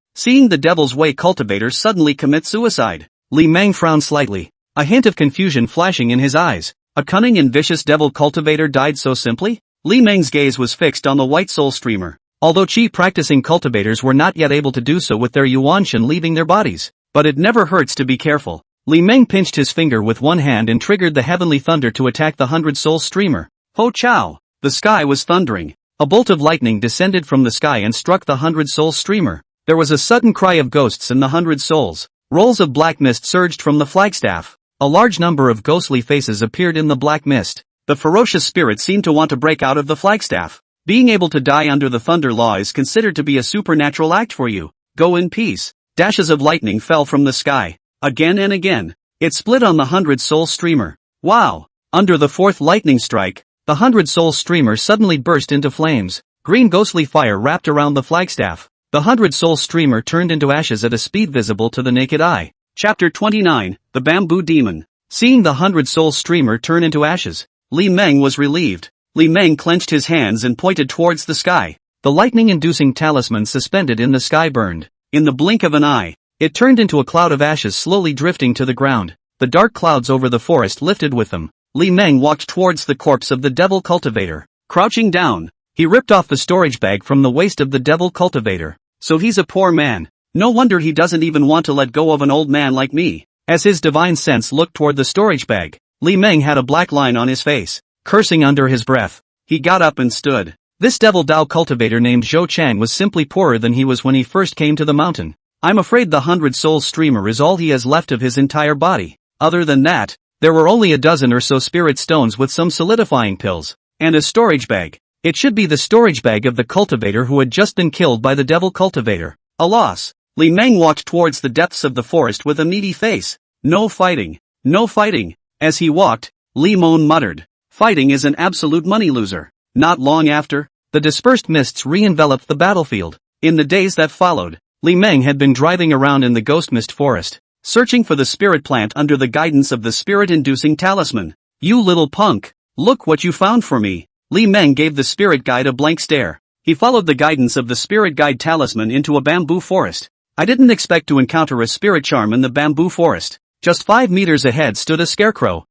Seeing the Devil's Way cultivator suddenly commit suicide, Li Meng frowned slightly, a hint of confusion flashing in his eyes. A cunning and vicious devil cultivator died so simply? Li Meng's gaze was fixed on the white soul streamer. Although Qi-practicing cultivators were not yet able to do so with their Yuanshan leaving their bodies. But it never hurts to be careful. Li Meng pinched his finger with one hand and triggered the heavenly thunder to attack the 100-soul streamer. Ho chow! The sky was thundering. A bolt of lightning descended from the sky and struck the 100-soul streamer. There was a sudden cry of ghosts in the 100 souls. Rolls of black mist surged from the flagstaff. A large number of ghostly faces appeared in the black mist. The ferocious spirit seemed to want to break out of the flagstaff. Being able to die under the thunder law is considered to be a supernatural act for you. Go in peace. Dashes of lightning fell from the sky. Again and again. It split on the 100-soul streamer. Wow! Under the fourth lightning strike, the 100-soul streamer suddenly burst into flames. Green ghostly fire wrapped around the flagstaff. The 100-soul streamer turned into ashes at a speed visible to the naked eye. Chapter 29, The Bamboo Demon. Seeing the 100-soul streamer turn into ashes, Li Meng was relieved. Li Meng clenched his hands and pointed towards the sky. The lightning-inducing talisman suspended in the sky burned. In the blink of an eye, it turned into a cloud of ashes slowly drifting to the ground. The dark clouds over the forest lifted with them. Li Meng walked towards the corpse of the devil cultivator. Crouching down, he ripped off the storage bag from the waist of the devil cultivator. So he's a poor man. No wonder he doesn't even want to let go of an old man like me. As his divine sense looked toward the storage bag, Li Meng had a black line on his face. Cursing under his breath, he got up and stood. This devil Dao cultivator named Zhou Chang was simply poorer than he was when he first came to the mountain. I'm afraid the 100-soul streamer is all he has left of his entire body. Other than that, there were only a dozen or so spirit stones with some solidifying pills, and a storage bag. It should be the storage bag of the cultivator who had just been killed by the devil cultivator. A loss. Li Meng walked towards the depths of the forest with a meaty face. No fighting. No fighting. As he walked, Li Mon muttered, fighting is an absolute money loser. Not long after, the dispersed mists re-enveloped the battlefield. In the days that followed, Li Meng had been driving around in the ghost mist forest, searching for the spirit plant under the guidance of the spirit-inducing talisman. You little punk, look what you found for me. Li Meng gave the spirit guide a blank stare. He followed the guidance of the spirit guide talisman into a bamboo forest. I didn't expect to encounter a spirit charm in the bamboo forest. Just 5 meters ahead stood a scarecrow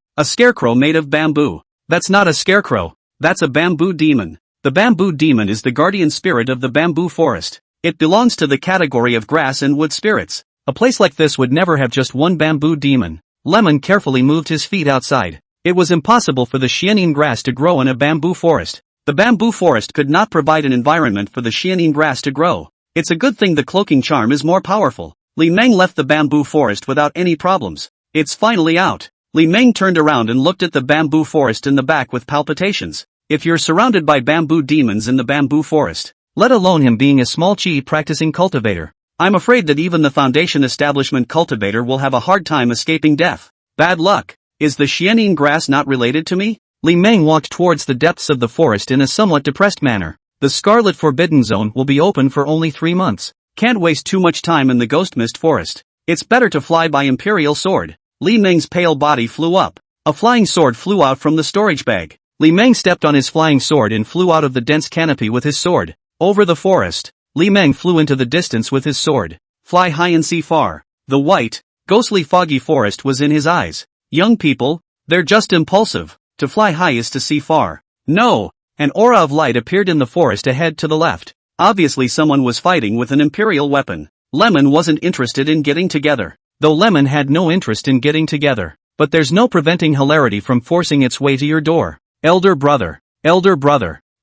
made of bamboo. That's not a scarecrow, that's a bamboo demon. The bamboo demon is the guardian spirit of the bamboo forest. It belongs to the category of grass and wood spirits. A place like this would never have just one bamboo demon. Lemon carefully moved his feet outside. It was impossible for the xianin grass to grow in a bamboo forest. The bamboo forest could not provide an environment for the xianin grass to grow. It's a good thing the cloaking charm is more powerful. Li Meng left the bamboo forest without any problems. It's finally out. Li Meng turned around and looked at the bamboo forest in the back with palpitations. If you're surrounded by bamboo demons in the bamboo forest, let alone him being a small chi practicing cultivator, I'm afraid that even the foundation establishment cultivator will have a hard time escaping death. Bad luck. Is the xianin grass not related to me? Li Meng walked towards the depths of the forest in a somewhat depressed manner. The Scarlet Forbidden Zone will be open for only 3 months. Can't waste too much time in the Ghost Mist Forest. It's better to fly by Imperial Sword. Li Meng's pale body flew up. A flying sword flew out from the storage bag. Li Meng stepped on his flying sword and flew out of the dense canopy with his sword. Over the forest, Li Meng flew into the distance with his sword. Fly high and see far. The white, ghostly foggy forest was in his eyes. Young people, they're just impulsive. To fly high is to see far. No! An aura of light appeared in the forest ahead to the left. Obviously someone was fighting with an imperial weapon. Lemon wasn't interested in getting together. Though Lemon had no interest in getting together. But there's no preventing hilarity from forcing its way to your door. Elder brother,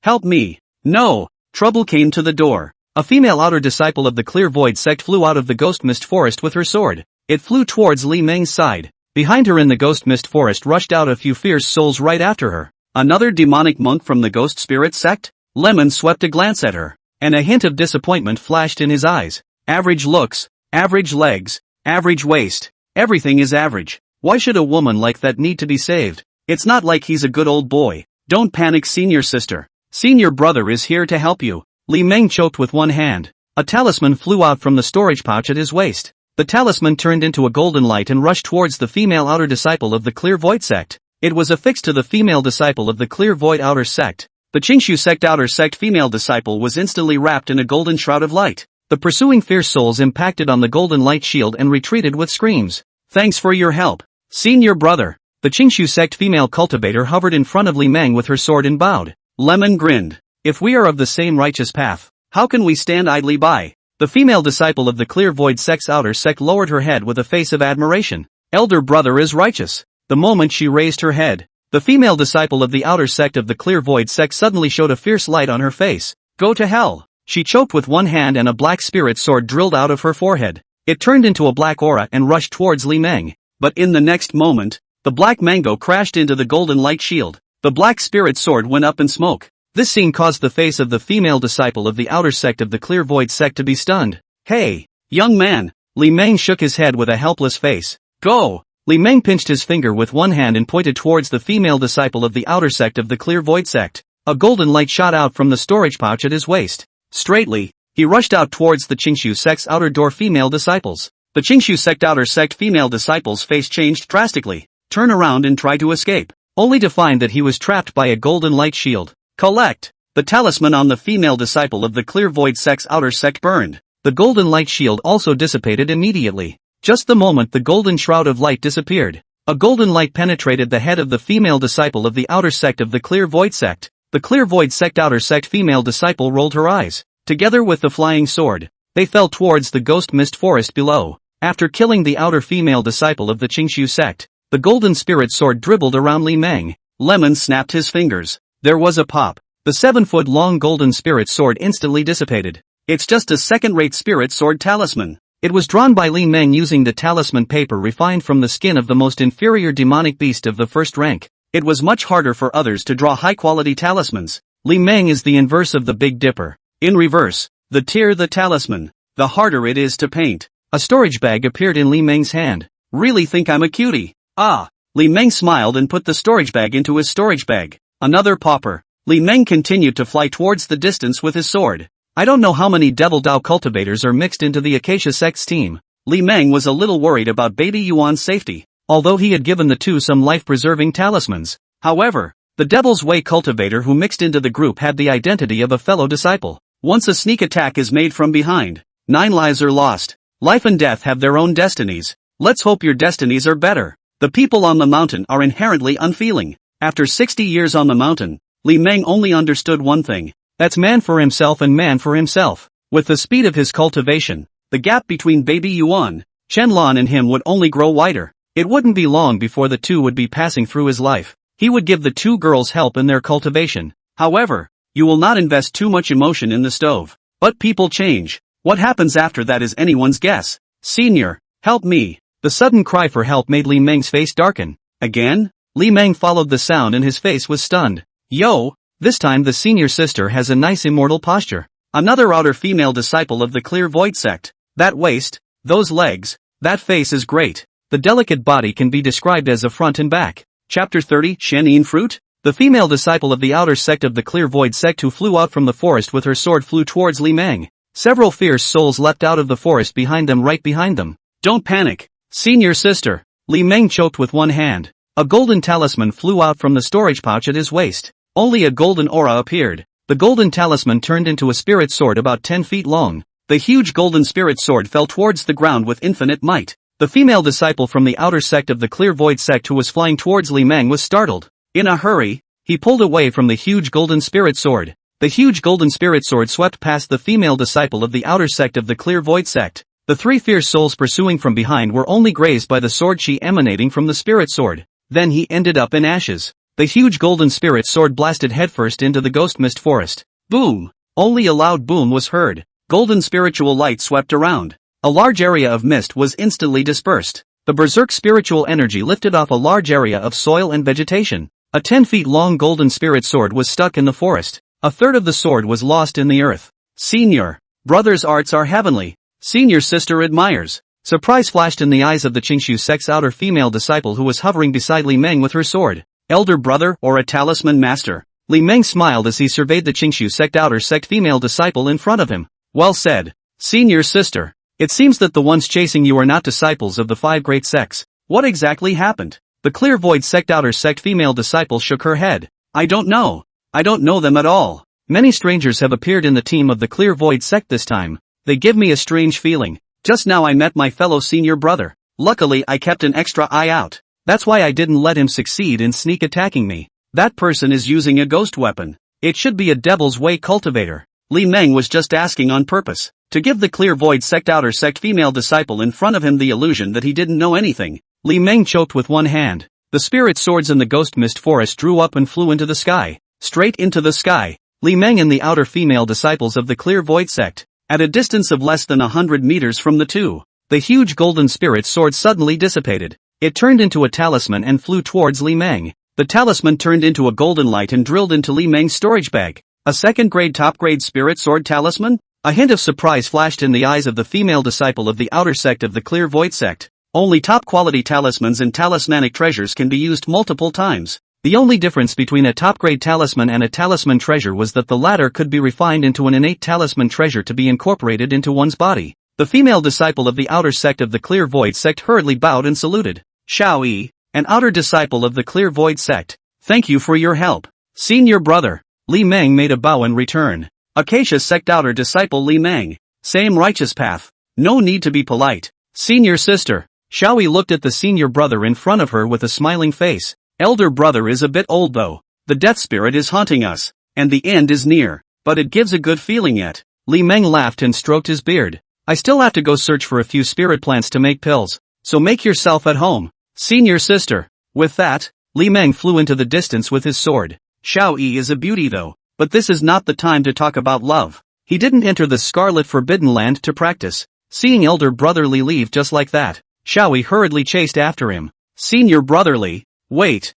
help me. No! Trouble came to the door. A female outer disciple of the Clear Void Sect flew out of the Ghost Mist Forest with her sword. It flew towards Li Meng's side. Behind her in the Ghost Mist Forest rushed out a few fierce souls right after her. Another demonic monk from the Ghost Spirit Sect? Lemon swept a glance at her, and a hint of disappointment flashed in his eyes. Average looks, average legs, average waist. Everything is average. Why should a woman like that need to be saved? It's not like he's a good old boy. Don't panic, senior sister. Senior brother is here to help you. Li Meng choked with one hand. A talisman flew out from the storage pouch at his waist. The talisman turned into a golden light and rushed towards the female outer disciple of the Clear Void Sect. It was affixed to the female disciple of the Clear Void Outer Sect. The Qingshu Sect Outer Sect female disciple was instantly wrapped in a golden shroud of light. The pursuing fierce souls impacted on the golden light shield and retreated with screams. Thanks for your help, senior brother. The Qingshu Sect female cultivator hovered in front of Li Meng with her sword and bowed. Lemon grinned. If we are of the same righteous path, how can we stand idly by? The female disciple of the Clear Void Sect's Outer Sect lowered her head with a face of admiration. Elder brother is righteous. The moment she raised her head, the female disciple of the Outer Sect of the Clear Void Sect suddenly showed a fierce light on her face. Go to hell. She choked with one hand and a black spirit sword drilled out of her forehead. It turned into a black aura and rushed towards Li Meng. But in the next moment, the black mango crashed into the golden light shield. The black spirit sword went up in smoke. This scene caused the face of the female disciple of the Outer Sect of the Clear Void Sect to be stunned. Hey, young man. Li Meng shook his head with a helpless face. Go. Li Meng pinched his finger with one hand and pointed towards the female disciple of the Outer Sect of the Clear Void Sect. A golden light shot out from the storage pouch at his waist. Straightly, he rushed out towards the Qingshu Sect's outer door female disciples. The Qingshu Sect Outer Sect female disciple's face changed drastically. Turn around and try to escape, only to find that he was trapped by a golden light shield. Collect! The talisman on the female disciple of the Clear Void Sect's Outer Sect burned. The golden light shield also dissipated immediately. Just the moment the golden shroud of light disappeared, a golden light penetrated the head of the female disciple of the Outer Sect of the Clear Void Sect. The Clear Void Sect Outer Sect female disciple rolled her eyes. Together with the flying sword, they fell towards the ghost mist forest below. After killing the outer female disciple of the Qingshu Sect, the golden spirit sword dribbled around Li Meng. Lemon snapped his fingers. There was a pop. The 7-foot-long golden spirit sword instantly dissipated. It's just a second-rate spirit sword talisman. It was drawn by Li Meng using the talisman paper refined from the skin of the most inferior demonic beast of the first rank. It was much harder for others to draw high-quality talismans. Li Meng is the inverse of the Big Dipper. In reverse, the tier the talisman, the harder it is to paint. A storage bag appeared in Li Meng's hand. Really think I'm a cutie? Ah! Li Meng smiled and put the storage bag into his storage bag. Another popper. Li Meng continued to fly towards the distance with his sword. I don't know how many Devil Dao cultivators are mixed into the Acacia Sect's team. Li Meng was a little worried about baby Yuan's safety, although he had given the two some life-preserving talismans. However, the Devil's Way cultivator who mixed into the group had the identity of a fellow disciple. Once a sneak attack is made from behind, 9 lives are lost. Life and death have their own destinies. Let's hope your destinies are better. The people on the mountain are inherently unfeeling. After 60 years on the mountain, Li Meng only understood one thing. That's man for himself and man for himself. With the speed of his cultivation, the gap between baby Yuan, Shenlong and him would only grow wider. It wouldn't be long before the two would be passing through his life. He would give the two girls help in their cultivation. However, you will not invest too much emotion in the stove. But people change. What happens after that is anyone's guess. Senior, help me. The sudden cry for help made Li Meng's face darken. Again? Li Meng followed the sound and his face was stunned. Yo! This time the senior sister has a nice immortal posture. Another outer female disciple of the Clear Void Sect. That waist, those legs, that face is great. The delicate body can be described as a front and back. Chapter 30, Shenin Fruit? The female disciple of the outer sect of the Clear Void Sect who flew out from the forest with her sword flew towards Li Meng. Several fierce souls leapt out of the forest behind them right behind them. Don't panic, senior sister. Li Meng choked with one hand. A golden talisman flew out from the storage pouch at his waist. Only a golden aura appeared. The golden talisman turned into a spirit sword about 10 feet long. The huge golden spirit sword fell towards the ground with infinite might. The female disciple from the outer sect of the Clear Void Sect who was flying towards Li Meng was startled. In a hurry, he pulled away from the huge golden spirit sword. The huge golden spirit sword swept past the female disciple of the outer sect of the Clear Void Sect. The 3 fierce souls pursuing from behind were only grazed by the sword chi emanating from the spirit sword. Then he ended up in ashes. The huge golden spirit sword blasted headfirst into the ghost mist forest. Boom! Only a loud boom was heard. Golden spiritual light swept around. A large area of mist was instantly dispersed. The berserk spiritual energy lifted off a large area of soil and vegetation. A 10 feet long golden spirit sword was stuck in the forest. A third of the sword was lost in the earth. Senior, brother's arts are heavenly. Senior sister admires. Surprise flashed in the eyes of the Qingshu sect's outer female disciple who was hovering beside Li Meng with her sword. Elder brother or a talisman master? Li Meng smiled as he surveyed the Qingshu sect outer sect female disciple in front of him. Well said. Senior sister. It seems that the ones chasing you are not disciples of the 5 great sects. What exactly happened? The Clear Void Sect outer sect female disciple shook her head. I don't know. I don't know them at all. Many strangers have appeared in the team of the Clear Void Sect this time. They give me a strange feeling. Just now I met my fellow senior brother. Luckily I kept an extra eye out. That's why I didn't let him succeed in sneak attacking me. That person is using a ghost weapon. It should be a Devil's Way cultivator. Li Meng was just asking on purpose, to give the Clear Void Sect outer sect female disciple in front of him the illusion that he didn't know anything. Li Meng choked with one hand. The spirit swords in the ghost mist forest drew up and flew into the sky. Straight into the sky. Li Meng and the outer female disciples of the Clear Void Sect. At a distance of less than 100 meters from the two, the huge golden spirit sword suddenly dissipated. It turned into a talisman and flew towards Li Meng. The talisman turned into a golden light and drilled into Li Meng's storage bag. A second-grade top-grade spirit sword talisman? A hint of surprise flashed in the eyes of the female disciple of the outer sect of the Clear Void Sect. Only top-quality talismans and talismanic treasures can be used multiple times. The only difference between a top-grade talisman and a talisman treasure was that the latter could be refined into an innate talisman treasure to be incorporated into one's body. The female disciple of the outer sect of the Clear Void Sect hurriedly bowed and saluted. Shao Yi, an outer disciple of the Clear Void Sect, thank you for your help. Senior brother. Li Meng made a bow in return. Acacia Sect outer disciple Li Meng. Same righteous path. No need to be polite. Senior sister. Shao Yi looked at the senior brother in front of her with a smiling face. Elder brother is a bit old though. The death spirit is haunting us, and the end is near, but it gives a good feeling yet. Li Meng laughed and stroked his beard. I still have to go search for a few spirit plants to make pills, so make yourself at home. Senior sister. With that, Li Meng flew into the distance with his sword. Shao Yi is a beauty though, but this is not the time to talk about love. He didn't enter the Scarlet Forbidden Land to practice. Seeing elder brother Li leave just like that, Xiaoyi hurriedly chased after him. Senior brother Li, wait.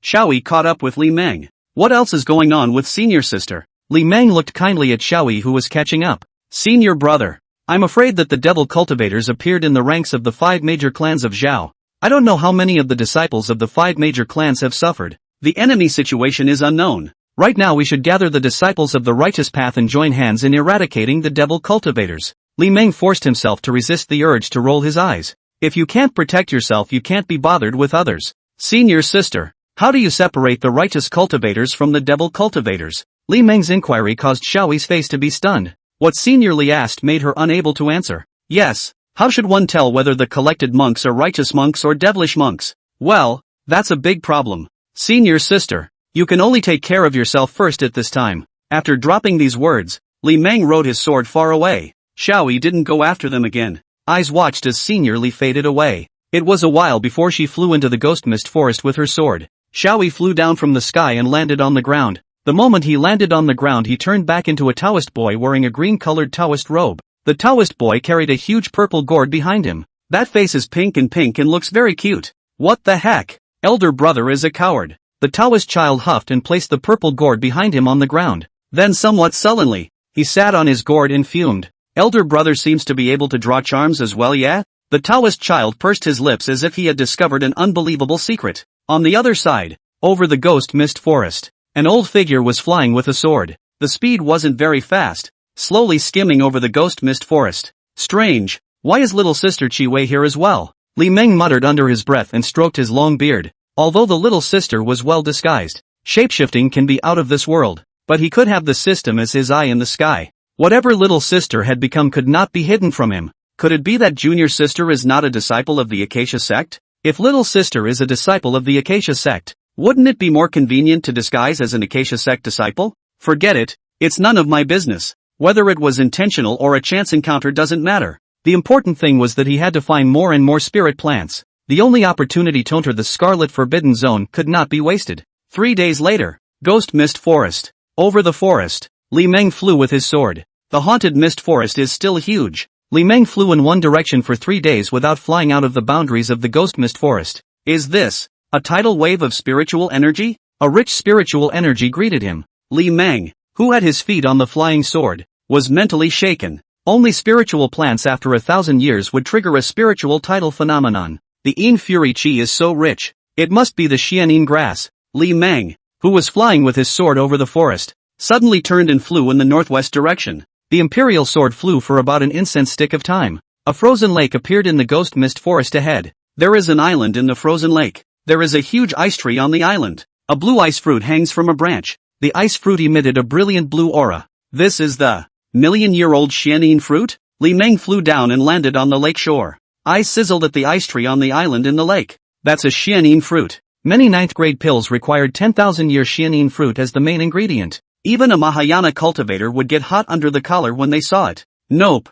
Xiaoyi caught up with Li Meng. What else is going on with senior sister? Li Meng looked kindly at Xiaoyi who was catching up. Senior brother, I'm afraid that the devil cultivators appeared in the ranks of the 5 major clans of Zhao. I don't know how many of the disciples of the 5 major clans have suffered. The enemy situation is unknown. Right now we should gather the disciples of the righteous path and join hands in eradicating the devil cultivators. Li Meng forced himself to resist the urge to roll his eyes. If you can't protect yourself, you can't be bothered with others. Senior sister, how do you separate the righteous cultivators from the devil cultivators? Li Meng's inquiry caused Xiaoyi's face to be stunned. What Senior Li asked made her unable to answer. Yes, how should one tell whether the collected monks are righteous monks or devilish monks? Well, that's a big problem. Senior sister, you can only take care of yourself first at this time. After dropping these words, Li Meng rode his sword far away. Xiaoyi didn't go after them again. Eyes watched as Senior Li faded away. It was a while before she flew into the ghost mist forest with her sword. Xiaoyi flew down from the sky and landed on the ground. The moment he landed on the ground, he turned back into a Taoist boy wearing a green-colored Taoist robe. The Taoist boy carried a huge purple gourd behind him. That face is pink and looks very cute. What the heck? Elder brother is a coward. The Taoist child huffed and placed the purple gourd behind him on the ground. Then somewhat sullenly, he sat on his gourd and fumed. Elder brother seems to be able to draw charms as well, yeah? The Taoist child pursed his lips as if he had discovered an unbelievable secret. On the other side, over the ghost mist forest, an old figure was flying with a sword. The speed wasn't very fast, slowly skimming over the ghost mist forest. Strange, why is little sister Qi Wei here as well? Li Meng muttered under his breath and stroked his long beard. Although the little sister was well disguised, shapeshifting can be out of this world, but he could have the system as his eye in the sky. Whatever little sister had become could not be hidden from him. Could it be that junior sister is not a disciple of the Acacia Sect? If little sister is a disciple of the Acacia Sect, wouldn't it be more convenient to disguise as an Acacia Sect disciple? Forget it, it's none of my business. Whether it was intentional or a chance encounter doesn't matter. The important thing was that he had to find more and more spirit plants. The only opportunity to enter the Scarlet Forbidden Zone could not be wasted. 3 days later, Ghost Mist Forest. Over the forest, Li Meng flew with his sword. The haunted mist forest is still huge. Li Meng flew in one direction for 3 days without flying out of the boundaries of the Ghost Mist Forest. Is this a tidal wave of spiritual energy? A rich spiritual energy greeted him. Li Meng, who had his feet on the flying sword, was mentally shaken. Only spiritual plants after 1,000 years would trigger a spiritual tidal phenomenon. The Yin Fury Qi is so rich, it must be the Xianin grass. Li Meng, who was flying with his sword over the forest, suddenly turned and flew in the northwest direction. The imperial sword flew for about an incense stick of time. A frozen lake appeared in the ghost mist forest ahead. There is an island in the frozen lake. There is a huge ice tree on the island. A blue ice fruit hangs from a branch. The ice fruit emitted a brilliant blue aura. This is the million-year-old Xianin fruit? Li Meng flew down and landed on the lake shore. Eyes sizzled at the ice tree on the island in the lake. That's a Xianin fruit. Many 9th grade pills required 10,000-year Xianin fruit as the main ingredient. Even a Mahayana cultivator would get hot under the collar when they saw it. Nope.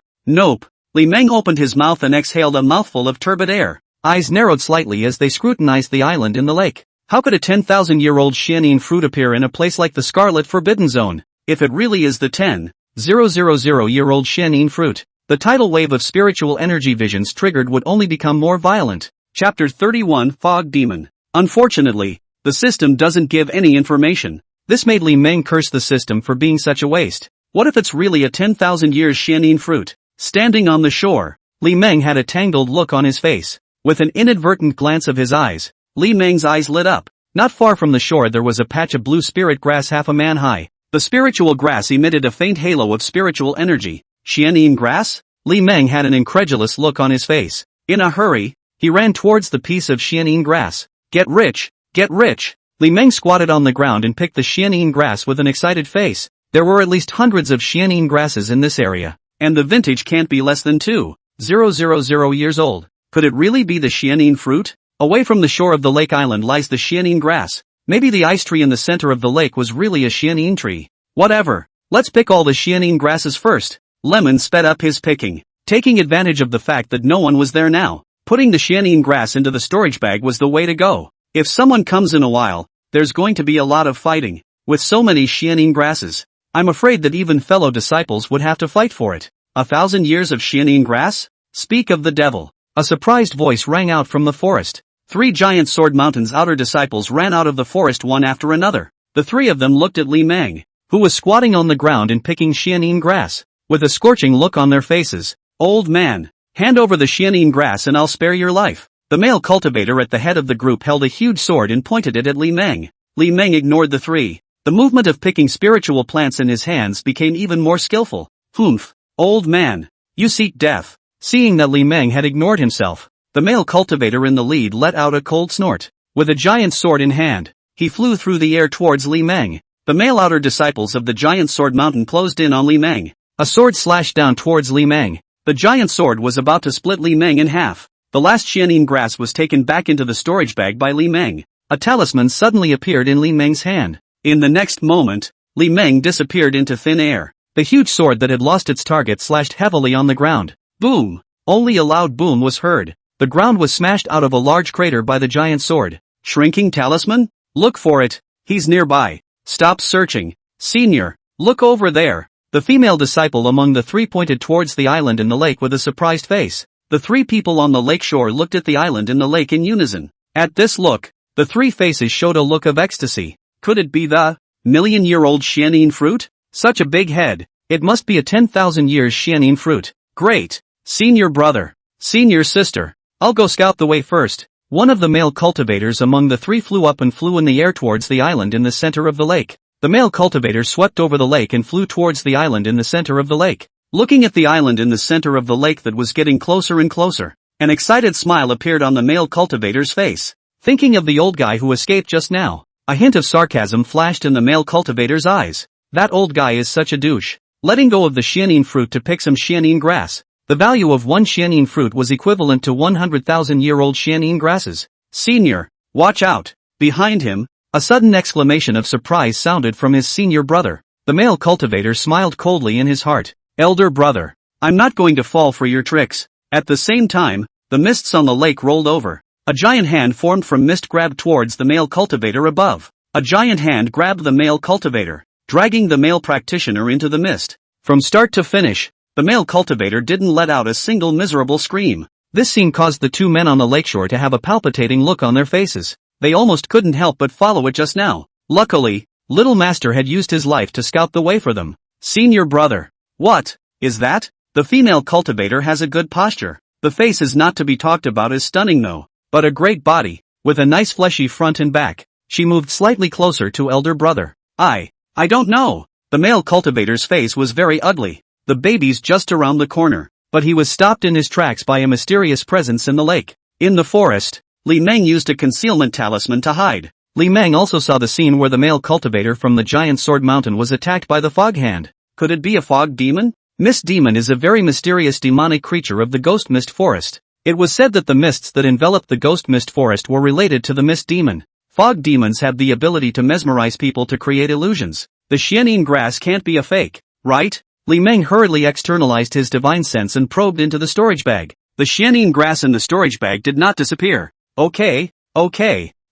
Li Meng opened his mouth and exhaled a mouthful of turbid air. Eyes narrowed slightly as they scrutinized the island in the lake. How could a 10,000-year-old Xianin fruit appear in a place like the Scarlet Forbidden Zone? If it really is the 10,000-year-old Xianin fruit, the tidal wave of spiritual energy visions triggered would only become more violent. Chapter 31 Fog Demon. Unfortunately, the system doesn't give any information. This made Li Meng curse the system for being such a waste. What if it's really a 10,000 years Xianin fruit? Standing on the shore, Li Meng had a tangled look on his face. With an inadvertent glance of his eyes, Li Meng's eyes lit up. Not far from the shore there was a patch of blue spirit grass half a man high. The spiritual grass emitted a faint halo of spiritual energy. Xianin grass? Li Meng had an incredulous look on his face. In a hurry, he ran towards the piece of Xianin grass. Get rich! Get rich! Li Meng squatted on the ground and picked the Xianin grass with an excited face. There were at least hundreds of Xianin grasses in this area, and the vintage can't be less than 2,000 years old. Could it really be the Xianin fruit? Away from the shore of the lake island lies the Xianin grass. Maybe the ice tree in the center of the lake was really a Xianin tree. Whatever. Let's pick all the Xianin grasses first. Lemon sped up his picking, taking advantage of the fact that no one was there now. Putting the Xianin grass into the storage bag was the way to go. If someone comes in a while, there's going to be a lot of fighting. With so many Xianin grasses, I'm afraid that even fellow disciples would have to fight for it. 1,000 years of Xianin grass? Speak of the devil. A surprised voice rang out from the forest. 3 giant sword mountain's outer disciples ran out of the forest one after another. The 3 of them looked at Li Meng, who was squatting on the ground and picking Xianin grass, with a scorching look on their faces. Old man, hand over the Xianin grass and I'll spare your life. The male cultivator at the head of the group held a huge sword and pointed it at Li Meng. Li Meng ignored the 3. The movement of picking spiritual plants in his hands became even more skillful. Humph, old man, you seek death. Seeing that Li Meng had ignored himself, the male cultivator in the lead let out a cold snort. With a giant sword in hand, he flew through the air towards Li Meng. The male outer disciples of the giant sword mountain closed in on Li Meng. A sword slashed down towards Li Meng. The giant sword was about to split Li Meng in half. The last Xianin grass was taken back into the storage bag by Li Meng. A talisman suddenly appeared in Li Meng's hand. In the next moment, Li Meng disappeared into thin air. The huge sword that had lost its target slashed heavily on the ground. Boom! Only a loud boom was heard. The ground was smashed out of a large crater by the giant sword. Shrinking talisman? Look for it. He's nearby. Stop searching. Senior, look over there. The female disciple among the 3 pointed towards the island in the lake with a surprised face. The 3 people on the lake shore looked at the island in the lake in unison. At this look, the 3 faces showed a look of ecstasy. Could it be the million-year-old Xianin fruit? Such a big head. It must be a 10,000 years Xianin fruit. Great. Senior brother. Senior sister. I'll go scout the way first. One of the male cultivators among the 3 flew up and flew in the air towards the island in the center of the lake. The male cultivator swept over the lake and flew towards the island in the center of the lake. Looking at the island in the center of the lake that was getting closer and closer, an excited smile appeared on the male cultivator's face. Thinking of the old guy who escaped just now, a hint of sarcasm flashed in the male cultivator's eyes. That old guy is such a douche. Letting go of the Xianin fruit to pick some Xianin grass. The value of 1 Xianin fruit was equivalent to 100,000-year-old Xianin grasses. Senior, watch out. Behind him, a sudden exclamation of surprise sounded from his senior brother. The male cultivator smiled coldly in his heart. Elder brother, I'm not going to fall for your tricks. At the same time, the mists on the lake rolled over. A giant hand formed from mist grabbed towards the male cultivator above. A giant hand grabbed the male cultivator, dragging the male practitioner into the mist. From start to finish, the male cultivator didn't let out a single miserable scream. This scene caused the 2 men on the lakeshore to have a palpitating look on their faces. They almost couldn't help but follow it just now. Luckily, Little Master had used his life to scout the way for them. Senior brother. What is that? The female cultivator has a good posture. The face is not to be talked about as stunning though, but a great body, with a nice fleshy front and back. She moved slightly closer to elder brother. I don't know. The male cultivator's face was very ugly. The baby's just around the corner, but he was stopped in his tracks by a mysterious presence in the lake. In the forest, Li Meng used a concealment talisman to hide. Li Meng also saw the scene where the male cultivator from the giant sword mountain was attacked by the fog hand. Could it be a fog demon? Mist demon is a very mysterious demonic creature of the ghost mist forest. It was said that the mists that enveloped the ghost mist forest were related to the mist demon. Fog demons have the ability to mesmerize people to create illusions. The Xianin grass can't be a fake, right? Li Meng hurriedly externalized his divine sense and probed into the storage bag. The Xianin grass in the storage bag did not disappear. Okay.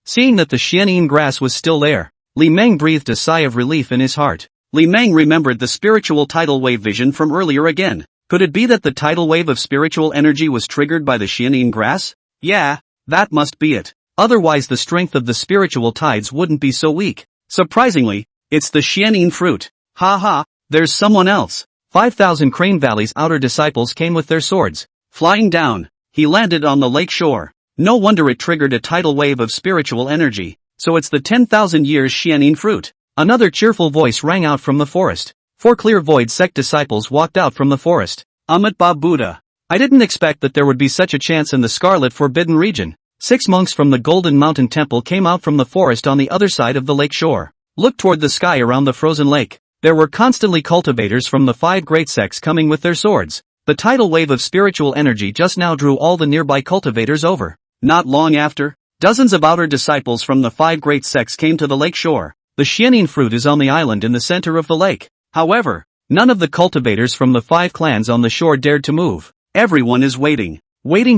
Seeing that the Xianin grass was still there, Li Meng breathed a sigh of relief in his heart. Li Meng remembered the spiritual tidal wave vision from earlier again. Could it be that the tidal wave of spiritual energy was triggered by the Xianin grass? Yeah, that must be it. Otherwise the strength of the spiritual tides wouldn't be so weak. Surprisingly, it's the Xianin fruit. Ha, there's someone else. 5,000 Crane Valley's outer disciples came with their swords. Flying down, he landed on the lake shore. No wonder it triggered a tidal wave of spiritual energy. So it's the 10,000 years Xianin fruit. Another cheerful voice rang out from the forest. 4 Clear Void Sect disciples walked out from the forest. Ba Buddha. I didn't expect that there would be such a chance in the Scarlet Forbidden region. 6 monks from the Golden Mountain Temple came out from the forest on the other side of the lake shore. Looked toward the sky around the frozen lake. There were constantly cultivators from the 5 great sects coming with their swords. The tidal wave of spiritual energy just now drew all the nearby cultivators over. Not long after, dozens of outer disciples from the 5 great sects came to the lake shore. The Xianin fruit is on the island in the center of the lake. However, none of the cultivators from the 5 clans on the shore dared to move. Everyone is waiting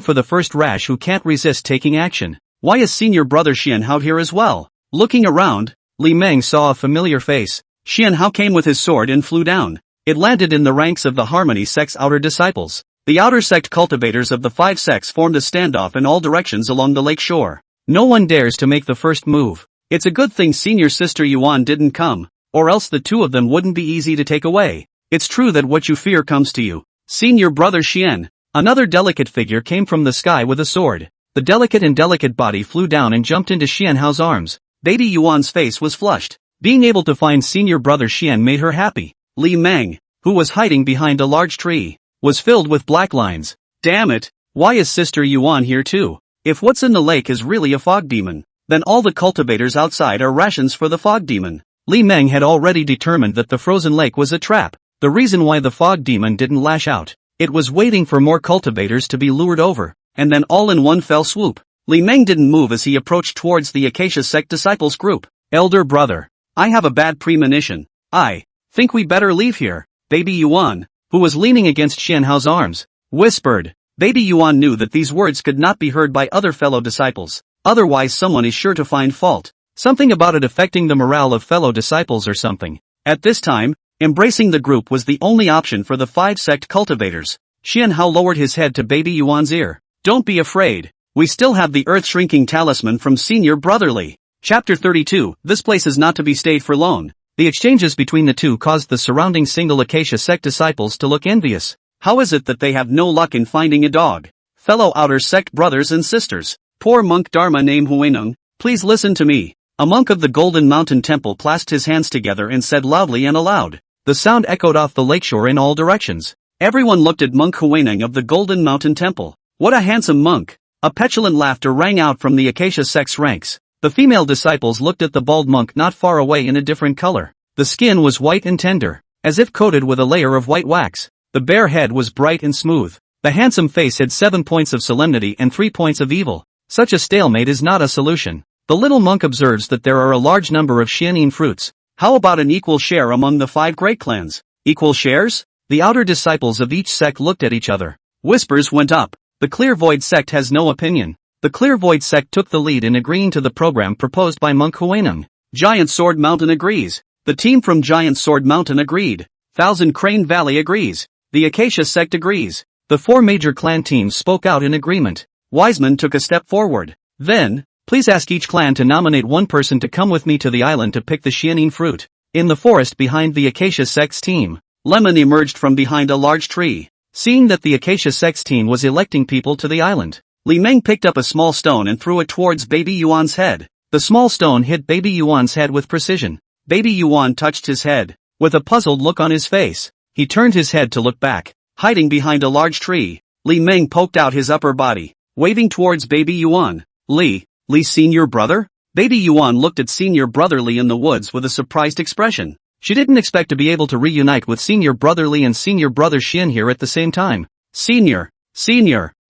for the first rash who can't resist taking action. Why is senior brother Xian Hao here as well? Looking around, Li Meng saw a familiar face. Xian Hao came with his sword and flew down. It landed in the ranks of the Harmony Sect's outer disciples. The outer sect cultivators of the 5 sects formed a standoff in all directions along the lake shore. No one dares to make the first move. It's a good thing senior sister Yuan didn't come, or else the two of them wouldn't be easy to take away. It's true that what you fear comes to you. Senior brother Xian. Another delicate figure came from the sky with a sword. The delicate and delicate body flew down and jumped into Xianhao's arms. Baby Yuan's face was flushed. Being able to find senior brother Xian made her happy. Li Meng, who was hiding behind a large tree, was filled with black lines. Damn it, why is sister Yuan here too? If what's in the lake is really a fog demon, then all the cultivators outside are rations for the fog demon. Li Meng had already determined that the frozen lake was a trap. The reason why the fog demon didn't lash out, it was waiting for more cultivators to be lured over, and then all in one fell swoop. Li Meng didn't move as he approached towards the Acacia Sect disciples group. Elder brother, I have a bad premonition. I think we better leave here. Baby Yuan, who was leaning against Xianhao's arms, whispered. Baby Yuan knew that these words could not be heard by other fellow disciples, otherwise someone is sure to find fault. Something about it affecting the morale of fellow disciples or something. At this time, embracing the group was the only option for the 5 sect cultivators. Xianhao lowered his head to Baby Yuan's ear. Don't be afraid. We still have the earth-shrinking talisman from Senior Brotherly. Chapter 32, this place is not to be stayed for long. The exchanges between the two caused the surrounding single Acacia Sect disciples to look envious. How is it that they have no luck in finding a dog? Fellow outer sect brothers and sisters, poor monk Dharma named Huineng, please listen to me. A monk of the Golden Mountain Temple clasped his hands together and said loudly and aloud. The sound echoed off the lakeshore in all directions. Everyone looked at monk Huineng of the Golden Mountain Temple. What a handsome monk! A petulant laughter rang out from the Acacia Sect's ranks. The female disciples looked at the bald monk not far away in a different color. The skin was white and tender, as if coated with a layer of white wax. The bare head was bright and smooth. The handsome face had 7 points of solemnity and 3 points of evil. Such a stalemate is not a solution. The little monk observes that there are a large number of xianin fruits. How about an equal share among the 5 great clans? Equal shares? The outer disciples of each sect looked at each other. Whispers went up. The Clear Void Sect has no opinion. The Clear Void Sect took the lead in agreeing to the program proposed by Monk Huineng. Giant Sword Mountain agrees. The team from Giant Sword Mountain agreed. Thousand Crane Valley agrees. The Acacia Sect agrees. The 4 major clan teams spoke out in agreement. Wiseman took a step forward. Then, please ask each clan to nominate one person to come with me to the island to pick the xianin fruit. In the forest behind the Acacia Sect's team, Lemon emerged from behind a large tree. Seeing that the Acacia Sect's team was electing people to the island, Li Meng picked up a small stone and threw it towards Baby Yuan's head. The small stone hit Baby Yuan's head with precision. Baby Yuan touched his head. With a puzzled look on his face, he turned his head to look back. Hiding behind a large tree, Li Meng poked out his upper body, waving towards Baby Yuan. Li senior brother? Baby Yuan looked at senior brother Li in the woods with a surprised expression. She didn't expect to be able to reunite with senior brother Li and senior brother Xian here at the same time. Senior.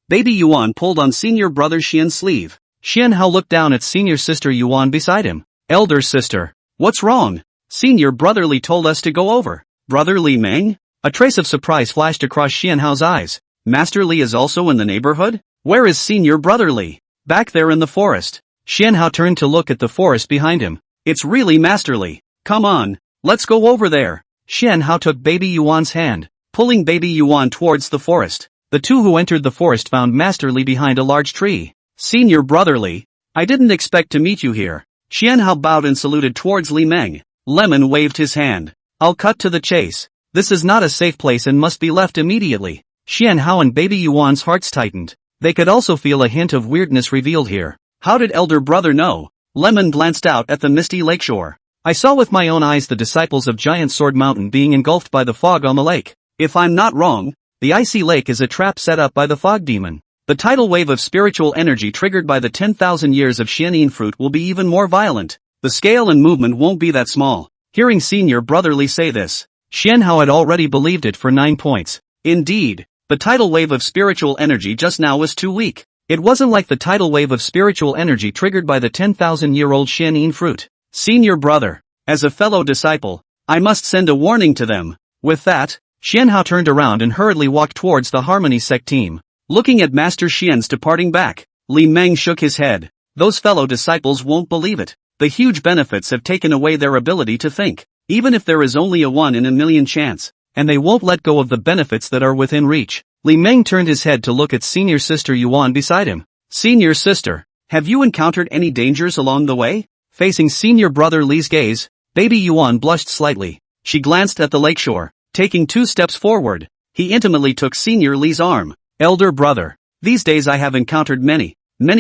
Baby Yuan pulled on senior brother Xian's sleeve. Xianhao looked down at senior sister Yuan beside him. Elder sister. What's wrong? Senior brother Li told us to go over. Brother Li Meng? A trace of surprise flashed across Xianhao's eyes. Master Li is also in the neighborhood? Where is senior brother Li? Back there in the forest. Xianhao turned to look at the forest behind him. It's really Master Li. Come on, let's go over there. Xianhao took Baby Yuan's hand, pulling Baby Yuan towards the forest. The two who entered the forest found Master Li behind a large tree. Senior brother Li, I didn't expect to meet you here. Xianhao bowed and saluted towards Li Meng. Lemon waved his hand. I'll cut to the chase. This is not a safe place and must be left immediately. Xianhao and Baby Yuan's hearts tightened. They could also feel a hint of weirdness revealed here. How did elder brother know? Lemon glanced out at the misty lakeshore. I saw with my own eyes the disciples of Giant Sword Mountain being engulfed by the fog on the lake. If I'm not wrong, the icy lake is a trap set up by the fog demon. The tidal wave of spiritual energy triggered by the 10,000 years of xianin fruit will be even more violent. The scale and movement won't be that small. Hearing senior brother Li say this, Xianhao had already believed it for 9 points. Indeed, the tidal wave of spiritual energy just now was too weak. It wasn't like the tidal wave of spiritual energy triggered by the 10,000-year-old xianin fruit. Senior brother, as a fellow disciple, I must send a warning to them. With that, Xianhao turned around and hurriedly walked towards the Harmony Sect team. Looking at Master Xian's departing back, Li Meng shook his head. Those fellow disciples won't believe it. The huge benefits have taken away their ability to think. Even if there is only a 1 in a million chance, and they won't let go of the benefits that are within reach. Li Meng turned his head to look at senior sister Yuan beside him. Senior sister, have you encountered any dangers along the way? Facing senior brother Li's gaze, baby Yuan blushed slightly. She glanced at the lakeshore. Taking 2 steps forward, he intimately took senior Li's arm. Elder brother, these days I have encountered many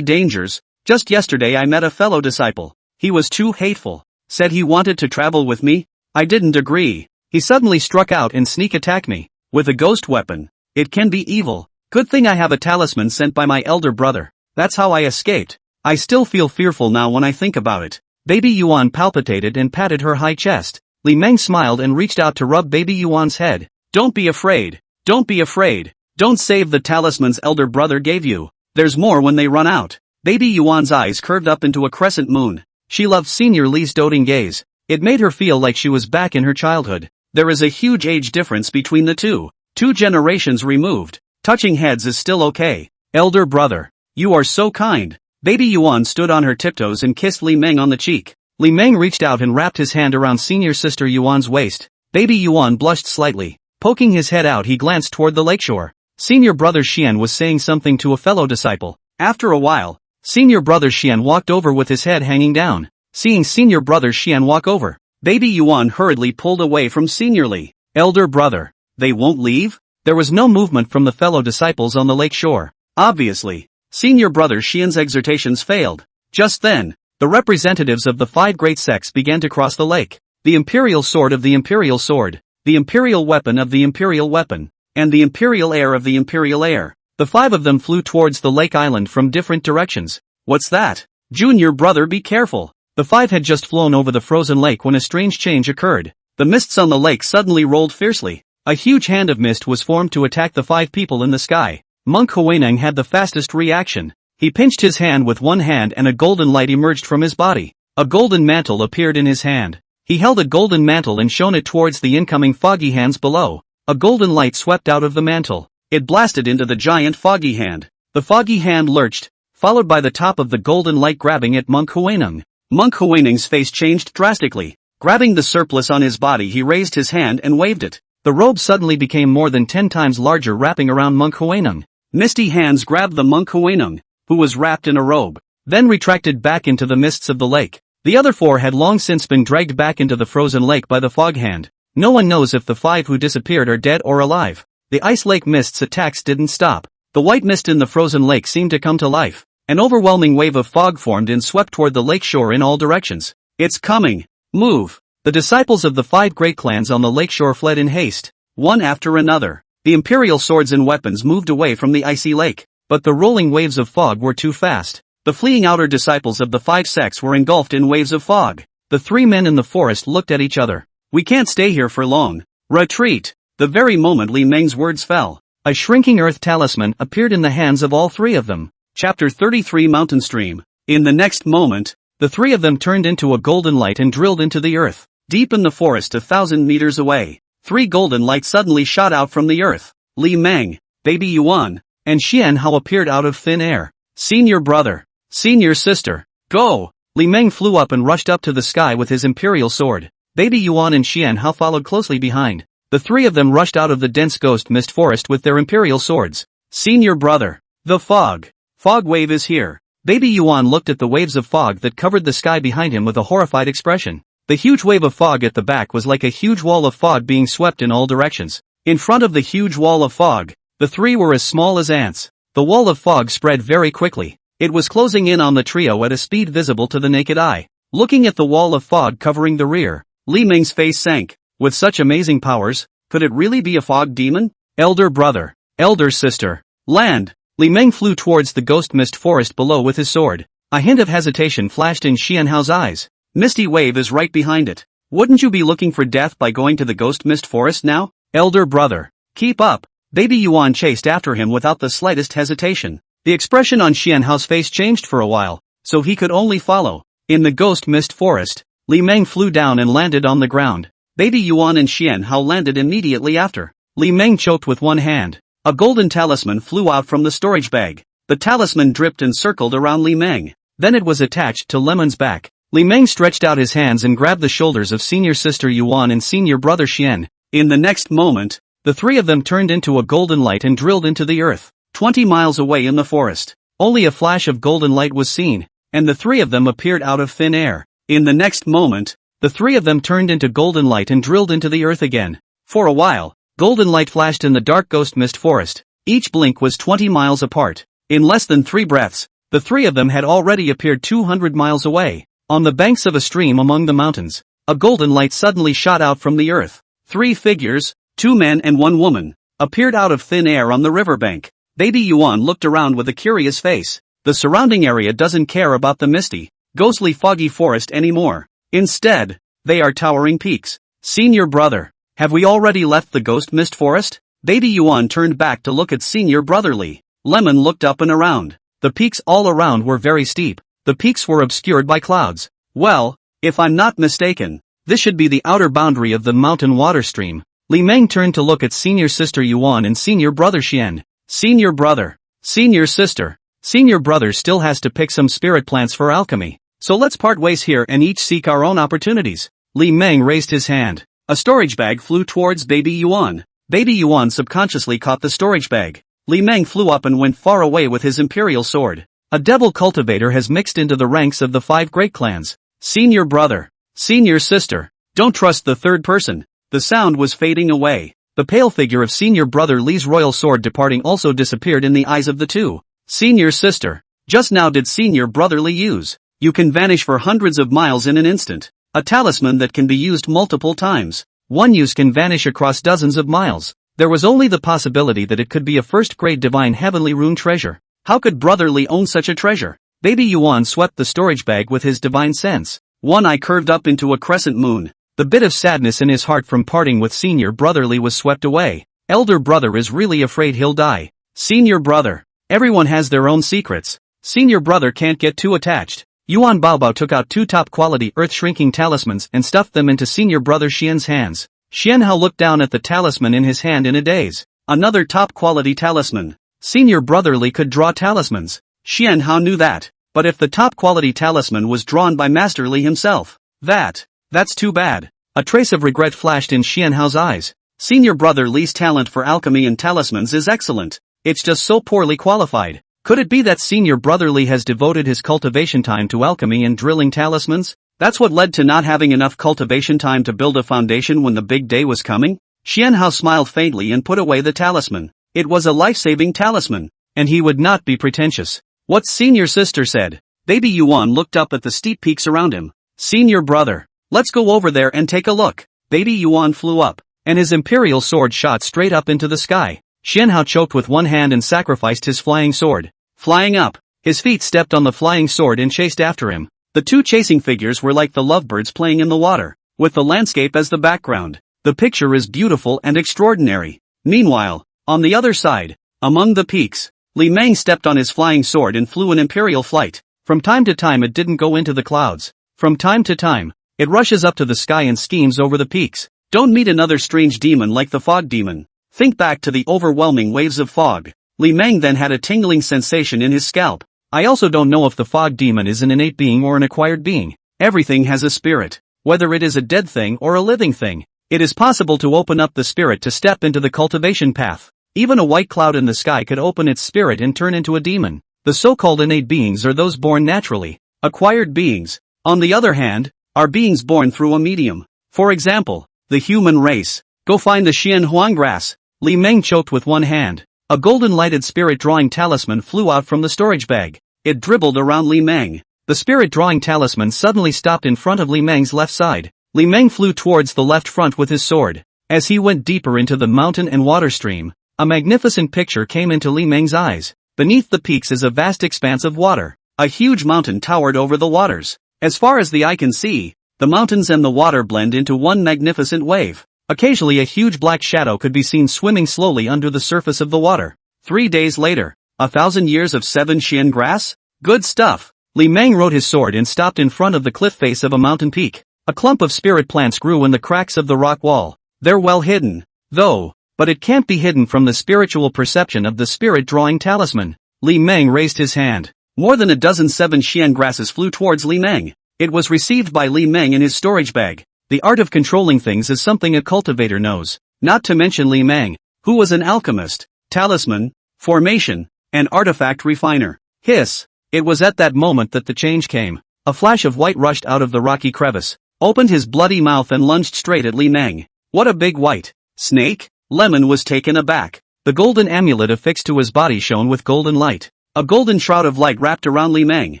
dangers. Just yesterday I met a fellow disciple. He was too hateful. Said he wanted to travel with me. I didn't agree. He suddenly struck out and sneak attacked me. With a ghost weapon. It can be evil. Good thing I have a talisman sent by my elder brother. That's how I escaped. I still feel fearful now when I think about it. Baby Yuan palpitated and patted her high chest. Li Meng smiled and reached out to rub baby Yuan's head. Don't be afraid. Don't be afraid. Don't save the talismans elder brother gave you. There's more when they run out. Baby Yuan's eyes curved up into a crescent moon. She loved senior Li's doting gaze. It made her feel like she was back in her childhood. There is a huge age difference between the two. 2 generations removed. Touching heads is still okay. Elder brother, you are so kind. Baby Yuan stood on her tiptoes and kissed Li Meng on the cheek. Li Meng reached out and wrapped his hand around senior sister Yuan's waist. Baby Yuan blushed slightly. Poking his head out he glanced toward the lakeshore. Senior brother Xian was saying something to a fellow disciple. After a while, senior brother Xian walked over with his head hanging down. Seeing senior brother Xian walk over, baby Yuan hurriedly pulled away from senior Li. Elder brother, they won't leave? There was no movement from the fellow disciples on the lake shore. Obviously, senior brother Xian's exhortations failed. Just then, the representatives of the 5 great sects began to cross the lake. The imperial sword of the imperial sword, the imperial weapon of the imperial weapon, and the imperial heir of the imperial heir. The 5 of them flew towards the lake island from different directions. What's that? Junior brother, be careful. The 5 had just flown over the frozen lake when a strange change occurred. The mists on the lake suddenly rolled fiercely. A huge hand of mist was formed to attack the 5 people in the sky. Monk Huineng had the fastest reaction. He pinched his hand with one hand and a golden light emerged from his body. A golden mantle appeared in his hand. He held a golden mantle and shone it towards the incoming foggy hands below. A golden light swept out of the mantle. It blasted into the giant foggy hand. The foggy hand lurched, followed by the top of the golden light grabbing at Monk Huineng. Monk Huineng's face changed drastically. Grabbing the surplus on his body he raised his hand and waved it. The robe suddenly became more than 10 times larger wrapping around Monk Huineng. Misty hands grabbed the Monk Huineng, who was wrapped in a robe, then retracted back into the mists of the lake. The other 4 had long since been dragged back into the frozen lake by the fog hand. No one knows if the 5 who disappeared are dead or alive. The ice lake mist's attacks didn't stop. The white mist in the frozen lake seemed to come to life. An overwhelming wave of fog formed and swept toward the lake shore in all directions. It's coming! Move! The disciples of the 5 great clans on the lakeshore fled in haste, one after another. The imperial swords and weapons moved away from the icy lake, but the rolling waves of fog were too fast. The fleeing outer disciples of the 5 sects were engulfed in waves of fog. The 3 men in the forest looked at each other. We can't stay here for long. Retreat! The very moment Li Meng's words fell, a shrinking earth talisman appeared in the hands of all 3 of them. Chapter 33 Mountain Stream. In the next moment, the 3 of them turned into a golden light and drilled into the earth. Deep in the forest 1,000 meters away, 3 golden lights suddenly shot out from the earth. Li Meng, baby Yuan, and Xian Hao appeared out of thin air. Senior brother, senior sister, go! Li Meng flew up and rushed up to the sky with his imperial sword. Baby Yuan and Xian Hao followed closely behind. The 3 of them rushed out of the dense ghost mist forest with their imperial swords. Senior brother, the fog wave is here. Baby Yuan looked at the waves of fog that covered the sky behind him with a horrified expression. The huge wave of fog at the back was like a huge wall of fog being swept in all directions. In front of the huge wall of fog, the 3 were as small as ants. The wall of fog spread very quickly. It was closing in on the trio at a speed visible to the naked eye. Looking at the wall of fog covering the rear, Li Meng's face sank. With such amazing powers, could it really be a fog demon? Elder brother, elder sister, land! Li Meng flew towards the ghost mist forest below with his sword. A hint of hesitation flashed in Xian Hao's eyes. Misty wave is right behind it. Wouldn't you be looking for death by going to the ghost mist forest now? Elder brother, keep up. Baby Yuan chased after him without the slightest hesitation. The expression on Xian Hao's face changed for a while, so he could only follow. In the ghost mist forest, Li Meng flew down and landed on the ground. Baby Yuan and Xian Hao landed immediately after. Li Meng choked with one hand. A golden talisman flew out from the storage bag. The talisman dripped and circled around Li Meng. Then it was attached to Lemon's back. Li Meng stretched out his hands and grabbed the shoulders of senior sister Yuan and senior brother Xian. In the next moment, the three of them turned into a golden light and drilled into the earth, 20 miles away in the forest. Only a flash of golden light was seen, and the three of them appeared out of thin air. In the next moment, the three of them turned into golden light and drilled into the earth again. For a while, golden light flashed in the dark ghost mist forest. Each blink was 20 miles apart. In less than 3 breaths, the three of them had already appeared 200 miles away. On the banks of a stream among the mountains, a golden light suddenly shot out from the earth. 3 figures, 2 men and 1 woman, appeared out of thin air on the riverbank. Baby Yuan looked around with a curious face. The surrounding area doesn't care about the misty, ghostly foggy forest anymore. Instead, they are towering peaks. Senior brother, have we already left the ghost mist forest? Baby Yuan turned back to look at senior brother Li. Lemon looked up and around. The peaks all around were very steep. The peaks were obscured by clouds. Well, if I'm not mistaken, this should be the outer boundary of the mountain water stream. Li Meng turned to look at senior sister Yuan and senior brother Xian. Senior brother, senior sister, senior brother still has to pick some spirit plants for alchemy. So let's part ways here and each seek our own opportunities. Li Meng raised his hand. A storage bag flew towards Baby Yuan. Baby Yuan subconsciously caught the storage bag. Li Meng flew up and went far away with his imperial sword. A devil cultivator has mixed into the ranks of the 5 great clans. Senior brother, senior sister, don't trust the third person. The sound was fading away. The pale figure of senior brother Li's royal sword departing also disappeared in the eyes of the two. Senior sister, just now did senior brother Li use? You can vanish for hundreds of miles in an instant. A talisman that can be used multiple times. One use can vanish across dozens of miles. There was only the possibility that it could be a first-grade divine heavenly rune treasure. How could brother Li own such a treasure? Baby Yuan swept the storage bag with his divine sense. One eye curved up into a crescent moon. The bit of sadness in his heart from parting with senior brother Li was swept away. Elder brother is really afraid he'll die. Senior brother. Everyone has their own secrets. Senior brother can't get too attached. Yuan Baobao took out 2 top-quality earth-shrinking talismans and stuffed them into senior brother Xian's hands. Xianhao looked down at the talisman in his hand in a daze. Another top-quality talisman. Senior brother Li could draw talismans. Xianhao knew that. But if the top-quality talisman was drawn by Master Li himself, that's too bad. A trace of regret flashed in Xianhao's eyes. Senior brother Li's talent for alchemy and talismans is excellent. It's just so poorly qualified. Could it be that senior brother Li has devoted his cultivation time to alchemy and drilling talismans? That's what led to not having enough cultivation time to build a foundation when the big day was coming? Xianhao smiled faintly and put away the talisman. It was a life-saving talisman, and he would not be pretentious. What senior sister said. Baby Yuan looked up at the steep peaks around him. Senior brother, let's go over there and take a look. Baby Yuan flew up, and his imperial sword shot straight up into the sky. Xianhao choked with one hand and sacrificed his flying sword. Flying up, his feet stepped on the flying sword and chased after him. The 2 chasing figures were like the lovebirds playing in the water, with the landscape as the background. The picture is beautiful and extraordinary. Meanwhile, on the other side, among the peaks, Li Meng stepped on his flying sword and flew an imperial flight. From time to time it didn't go into the clouds. From time to time, it rushes up to the sky and schemes over the peaks. Don't meet another strange demon like the fog demon. Think back to the overwhelming waves of fog. Li Meng then had a tingling sensation in his scalp. I also don't know if the fog demon is an innate being or an acquired being. Everything has a spirit. Whether it is a dead thing or a living thing, it is possible to open up the spirit to step into the cultivation path. Even a white cloud in the sky could open its spirit and turn into a demon. The so-called innate beings are those born naturally. Acquired beings, on the other hand, are beings born through a medium. For example, the human race. Go find the Xian Huang grass. Li Meng choked with one hand. A golden-lighted spirit-drawing talisman flew out from the storage bag. It dribbled around Li Meng. The spirit-drawing talisman suddenly stopped in front of Li Meng's left side. Li Meng flew towards the left front with his sword. As he went deeper into the mountain and water stream, a magnificent picture came into Li Meng's eyes. Beneath the peaks is a vast expanse of water. A huge mountain towered over the waters. As far as the eye can see, the mountains and the water blend into one magnificent wave. Occasionally a huge black shadow could be seen swimming slowly under the surface of the water. 3 days later, 1,000 years of 7 Xian grass? Good stuff. Li Meng rode his sword and stopped in front of the cliff face of a mountain peak. A clump of spirit plants grew in the cracks of the rock wall. They're well hidden, though, but it can't be hidden from the spiritual perception of the spirit-drawing talisman. Li Meng raised his hand. More than a dozen 7 Xian grasses flew towards Li Meng. It was received by Li Meng in his storage bag. The art of controlling things is something a cultivator knows, not to mention Li Meng, who was an alchemist, talisman, formation, and artifact refiner. Hiss! It was at that moment that the change came. A flash of white rushed out of the rocky crevice, opened his bloody mouth and lunged straight at Li Meng. What a big white snake! Lemon was taken aback. The golden amulet affixed to his body shone with golden light. A golden shroud of light wrapped around Li Meng.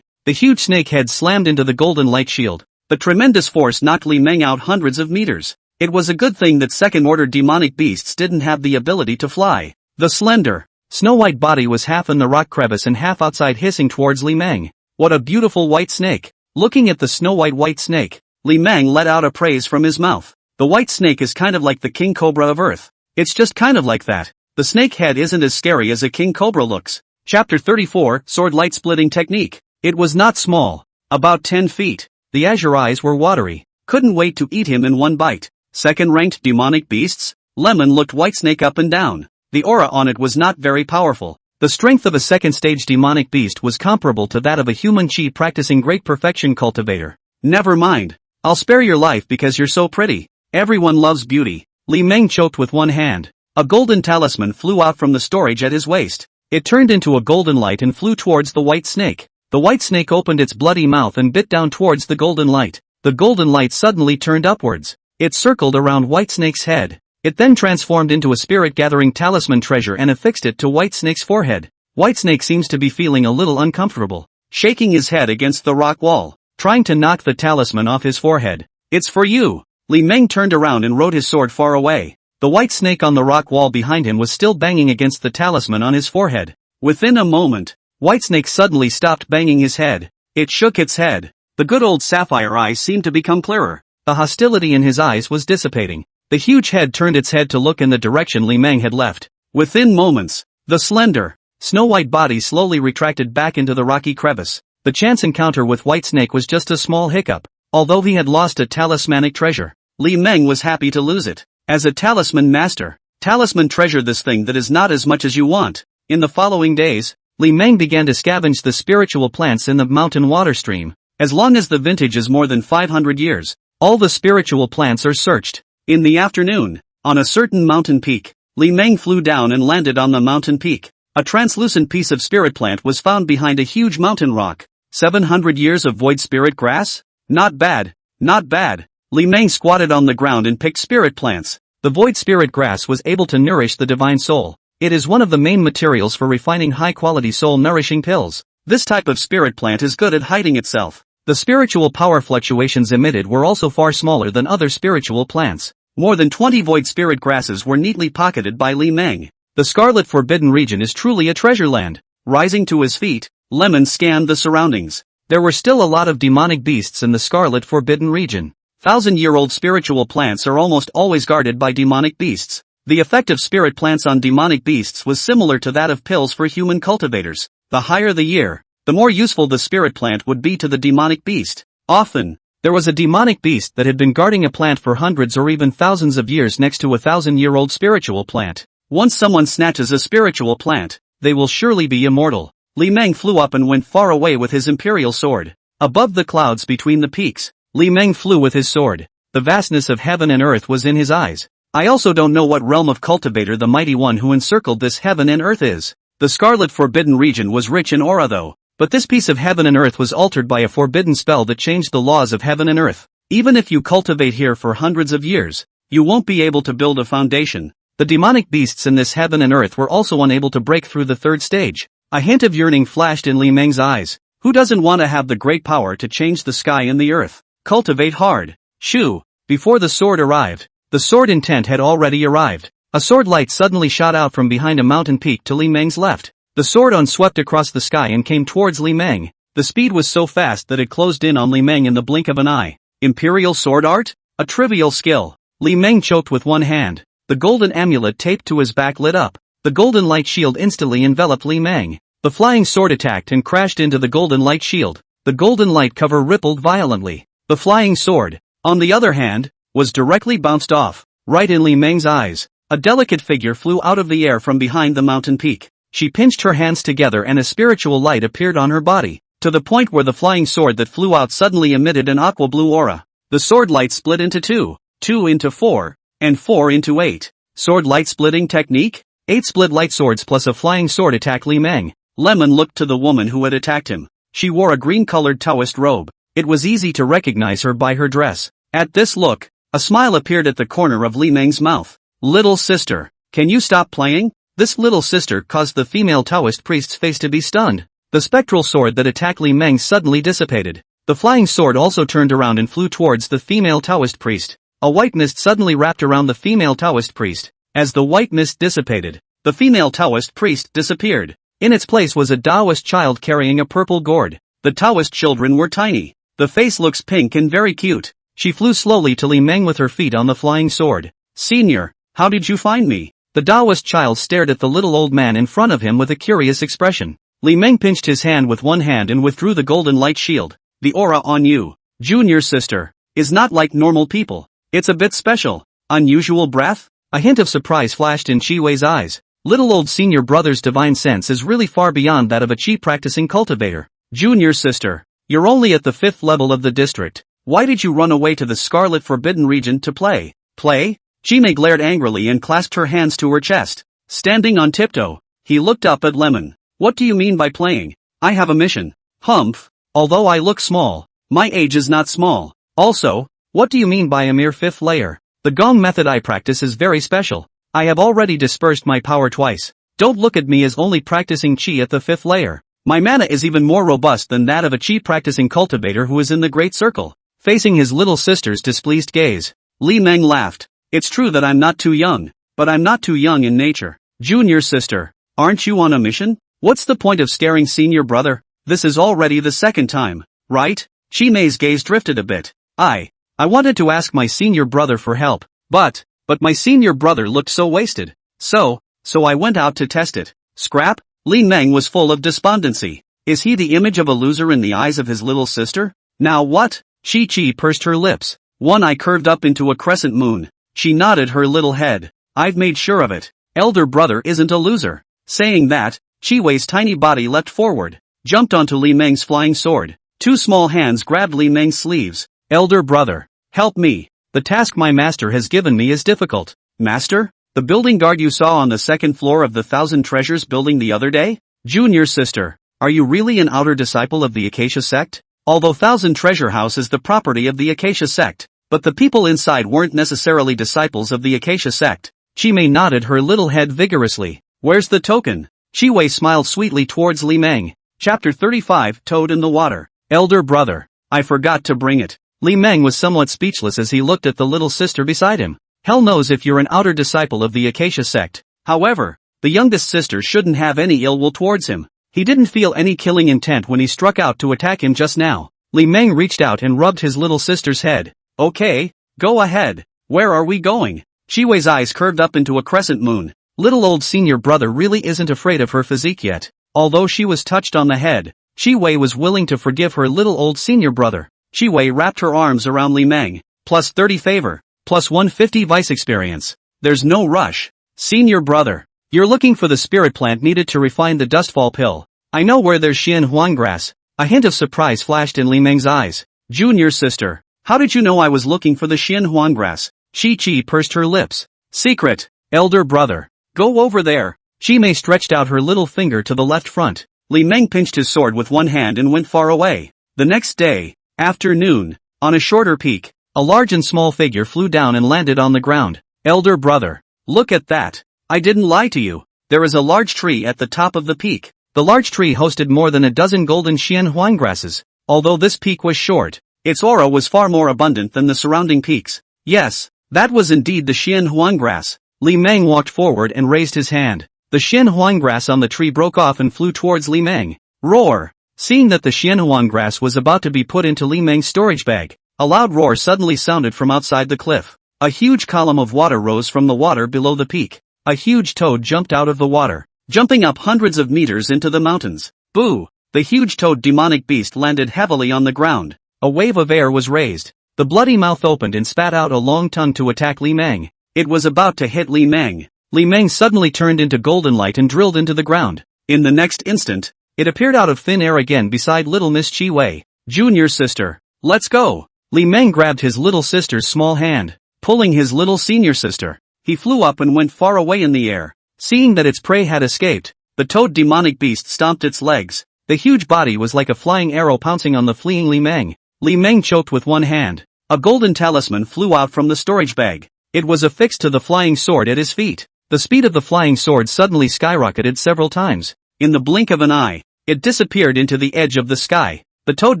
The huge snake head slammed into the golden light shield. The tremendous force knocked Li Meng out hundreds of meters. It was a good thing that second-order demonic beasts didn't have the ability to fly. The slender, snow-white body was half in the rock crevice and half outside, hissing towards Li Meng. What a beautiful white snake! Looking at the snow-white snake, Li Meng let out a praise from his mouth. The white snake is kind of like the king cobra of Earth. It's just kind of like that. The snake head isn't as scary as a king cobra looks. Chapter 34, Sword Light Splitting Technique. It was not small. About 10 feet. The azure eyes were watery. Couldn't wait to eat him in one bite. Second-ranked demonic beasts? Lemon looked Whitesnake up and down. The aura on it was not very powerful. The strength of a second-stage demonic beast was comparable to that of a human chi practicing great perfection cultivator. Never mind. I'll spare your life because you're so pretty. Everyone loves beauty. Li Meng choked with one hand. A golden talisman flew out from the storage at his waist. It turned into a golden light and flew towards the white snake. The white snake opened its bloody mouth and bit down towards the golden light. The golden light suddenly turned upwards. It circled around Whitesnake's head. It then transformed into a spirit-gathering talisman treasure and affixed it to Whitesnake's forehead. Whitesnake seems to be feeling a little uncomfortable, shaking his head against the rock wall, trying to knock the talisman off his forehead. It's for you. Li Meng turned around and rode his sword far away. The white snake on the rock wall behind him was still banging against the talisman on his forehead. Within a moment, Whitesnake suddenly stopped banging his head. It shook its head. The good old sapphire eyes seemed to become clearer. The hostility in his eyes was dissipating. The huge head turned its head to look in the direction Li Meng had left. Within moments, the slender, snow-white body slowly retracted back into the rocky crevice. The chance encounter with Whitesnake was just a small hiccup. Although he had lost a talismanic treasure, Li Meng was happy to lose it. As a talisman master, talisman treasure this thing that is not as much as you want. In the following days, Li Meng began to scavenge the spiritual plants in the mountain water stream. As long as the vintage is more than 500 years, all the spiritual plants are searched. In the afternoon, on a certain mountain peak, Li Meng flew down and landed on the mountain peak. A translucent piece of spirit plant was found behind a huge mountain rock. 700 years of void spirit grass? Not bad, not bad. Li Meng squatted on the ground and picked spirit plants. The void spirit grass was able to nourish the divine soul. It is one of the main materials for refining high-quality soul-nourishing pills. This type of spirit plant is good at hiding itself. The spiritual power fluctuations emitted were also far smaller than other spiritual plants. More than 20 void spirit grasses were neatly pocketed by Li Meng. The Scarlet Forbidden region is truly a treasure land. Rising to his feet, Lemon scanned the surroundings. There were still a lot of demonic beasts in the Scarlet Forbidden region. 1,000-year-old spiritual plants are almost always guarded by demonic beasts. The effect of spirit plants on demonic beasts was similar to that of pills for human cultivators. The higher the year, the more useful the spirit plant would be to the demonic beast. Often, there was a demonic beast that had been guarding a plant for hundreds or even thousands of years next to a 1,000-year-old spiritual plant. Once someone snatches a spiritual plant, they will surely be immortal. Li Meng flew up and went far away with his imperial sword. Above the clouds between the peaks, Li Meng flew with his sword. The vastness of heaven and earth was in his eyes. I also don't know what realm of cultivator the mighty one who encircled this heaven and earth is. The Scarlet Forbidden region was rich in aura though, but this piece of heaven and earth was altered by a forbidden spell that changed the laws of heaven and earth. Even if you cultivate here for hundreds of years, you won't be able to build a foundation. The demonic beasts in this heaven and earth were also unable to break through the third stage. A hint of yearning flashed in Li Meng's eyes. Who doesn't want to have the great power to change the sky and the earth? Cultivate hard. Shoo! Before the sword arrived, the sword intent had already arrived. A sword light suddenly shot out from behind a mountain peak to Li Meng's left. The sword swept across the sky and came towards Li Meng. The speed was so fast that it closed in on Li Meng in the blink of an eye. Imperial sword art? A trivial skill. Li Meng choked with one hand. The golden amulet taped to his back lit up. The golden light shield instantly enveloped Li Meng. The flying sword attacked and crashed into the golden light shield. The golden light cover rippled violently. The flying sword, on the other hand, was directly bounced off, right in Li Meng's eyes. A delicate figure flew out of the air from behind the mountain peak. She pinched her hands together and a spiritual light appeared on her body, to the point where the flying sword that flew out suddenly emitted an aqua blue aura. The sword light split into 2, 2 into 4, and 4 into 8. Sword light splitting technique? 8 split light swords plus a flying sword attack. Li Meng. Lemon looked to the woman who had attacked him. She wore a green-colored Taoist robe. It was easy to recognize her by her dress. At this look, a smile appeared at the corner of Li Meng's mouth. Little sister, can you stop playing? This little sister caused the female Taoist priest's face to be stunned. The spectral sword that attacked Li Meng suddenly dissipated. The flying sword also turned around and flew towards the female Taoist priest. A white mist suddenly wrapped around the female Taoist priest. As the white mist dissipated, the female Taoist priest disappeared. In its place was a Taoist child carrying a purple gourd. The Taoist children were tiny. The face looks pink and very cute. She flew slowly to Li Meng with her feet on the flying sword. Senior, how did you find me? The Taoist child stared at the little old man in front of him with a curious expression. Li Meng pinched his hand with one hand and withdrew the golden light shield. The aura on you, junior sister, is not like normal people. It's a bit special. Unusual breath? A hint of surprise flashed in Chi Wei's eyes. Little old senior brother's divine sense is really far beyond that of a Chi practicing cultivator. Junior sister, you're only at the 5th level of the district. Why did you run away to the Scarlet Forbidden region to play? Play? Chi Mei glared angrily and clasped her hands to her chest. Standing on tiptoe, he looked up at Lemon. What do you mean by playing? I have a mission. Humph. Although I look small, my age is not small. Also, what do you mean by a mere 5th layer? The Gong method I practice is very special. I have already dispersed my power twice. Don't look at me as only practicing Chi at the 5th layer. My mana is even more robust than that of a Chi practicing cultivator who is in the Great Circle. Facing his little sister's displeased gaze, Li Meng laughed. It's true that I'm not too young, but I'm not too young in nature. Junior sister, aren't you on a mission? What's the point of scaring senior brother? This is already the 2nd time, right? Chi Mei's gaze drifted a bit. I wanted to ask my senior brother for help, but my senior brother looked so wasted. So I went out to test it. Scrap? Li Meng was full of despondency. Is he the image of a loser in the eyes of his little sister? Now what? Chi pursed her lips. One eye curved up into a crescent moon. She nodded her little head. I've made sure of it. Elder brother isn't a loser. Saying that, Chi Wei's tiny body leapt forward, jumped onto Li Meng's flying sword. 2 small hands grabbed Li Meng's sleeves. Elder brother, help me. The task my master has given me is difficult. Master? The building guard you saw on the 2nd floor of the 1,000 Treasures building the other day? Junior sister, are you really an outer disciple of the Acacia Sect? Although 1,000 Treasure House is the property of the Acacia Sect, but the people inside weren't necessarily disciples of the Acacia Sect. Chi Mei nodded her little head vigorously. Where's the token? Chi Wei smiled sweetly towards Li Meng. Chapter 35, Toad in the Water. Elder brother, I forgot to bring it. Li Meng was somewhat speechless as he looked at the little sister beside him. Hell knows if you're an outer disciple of the Acacia Sect. However, the youngest sister shouldn't have any ill will towards him. He didn't feel any killing intent when he struck out to attack him just now. Li Meng reached out and rubbed his little sister's head. Okay, go ahead. Where are we going? Chi Wei's eyes curved up into a crescent moon. Little old senior brother really isn't afraid of her physique yet. Although she was touched on the head, Chi Wei was willing to forgive her little old senior brother. Chi Wei wrapped her arms around Li Meng. Plus 30 favor. Plus 150 vice experience. There's no rush. Senior brother, you're looking for the spirit plant needed to refine the dustfall pill. I know where there's Hehuan grass. A hint of surprise flashed in Li Meng's eyes. Junior sister, how did you know I was looking for the Hehuan grass? Chi pursed her lips. Secret, elder brother. Go over there. Chi Mei stretched out her little finger to the left front. Li Meng pinched his sword with one hand and went far away. The next day, afternoon, on a shorter peak, a large and small figure flew down and landed on the ground. Elder brother, look at that. I didn't lie to you. There is a large tree at the top of the peak. The large tree hosted more than a dozen golden Hehuan grasses. Although this peak was short, its aura was far more abundant than the surrounding peaks. Yes, that was indeed the Hehuan grass. Li Meng walked forward and raised his hand. The Hehuan grass on the tree broke off and flew towards Li Meng. Roar! Seeing that the Hehuan grass was about to be put into Li Meng's storage bag, a loud roar suddenly sounded from outside the cliff. A huge column of water rose from the water below the peak. A huge toad jumped out of the water, jumping up hundreds of meters into the mountains. Boo! The huge toad demonic beast landed heavily on the ground. A wave of air was raised. The bloody mouth opened and spat out a long tongue to attack Li Meng. It was about to hit Li Meng. Li Meng suddenly turned into golden light and drilled into the ground. In the next instant, it appeared out of thin air again beside little Miss Chi Wei. Junior sister, let's go. Li Meng grabbed his little sister's small hand, pulling his little senior sister. He flew up and went far away in the air. Seeing that its prey had escaped, the toad demonic beast stomped its legs. The huge body was like a flying arrow pouncing on the fleeing Li Meng. Li Meng choked with one hand. A golden talisman flew out from the storage bag. It was affixed to the flying sword at his feet. The speed of the flying sword suddenly skyrocketed several times. In the blink of an eye, it disappeared into the edge of the sky. The toad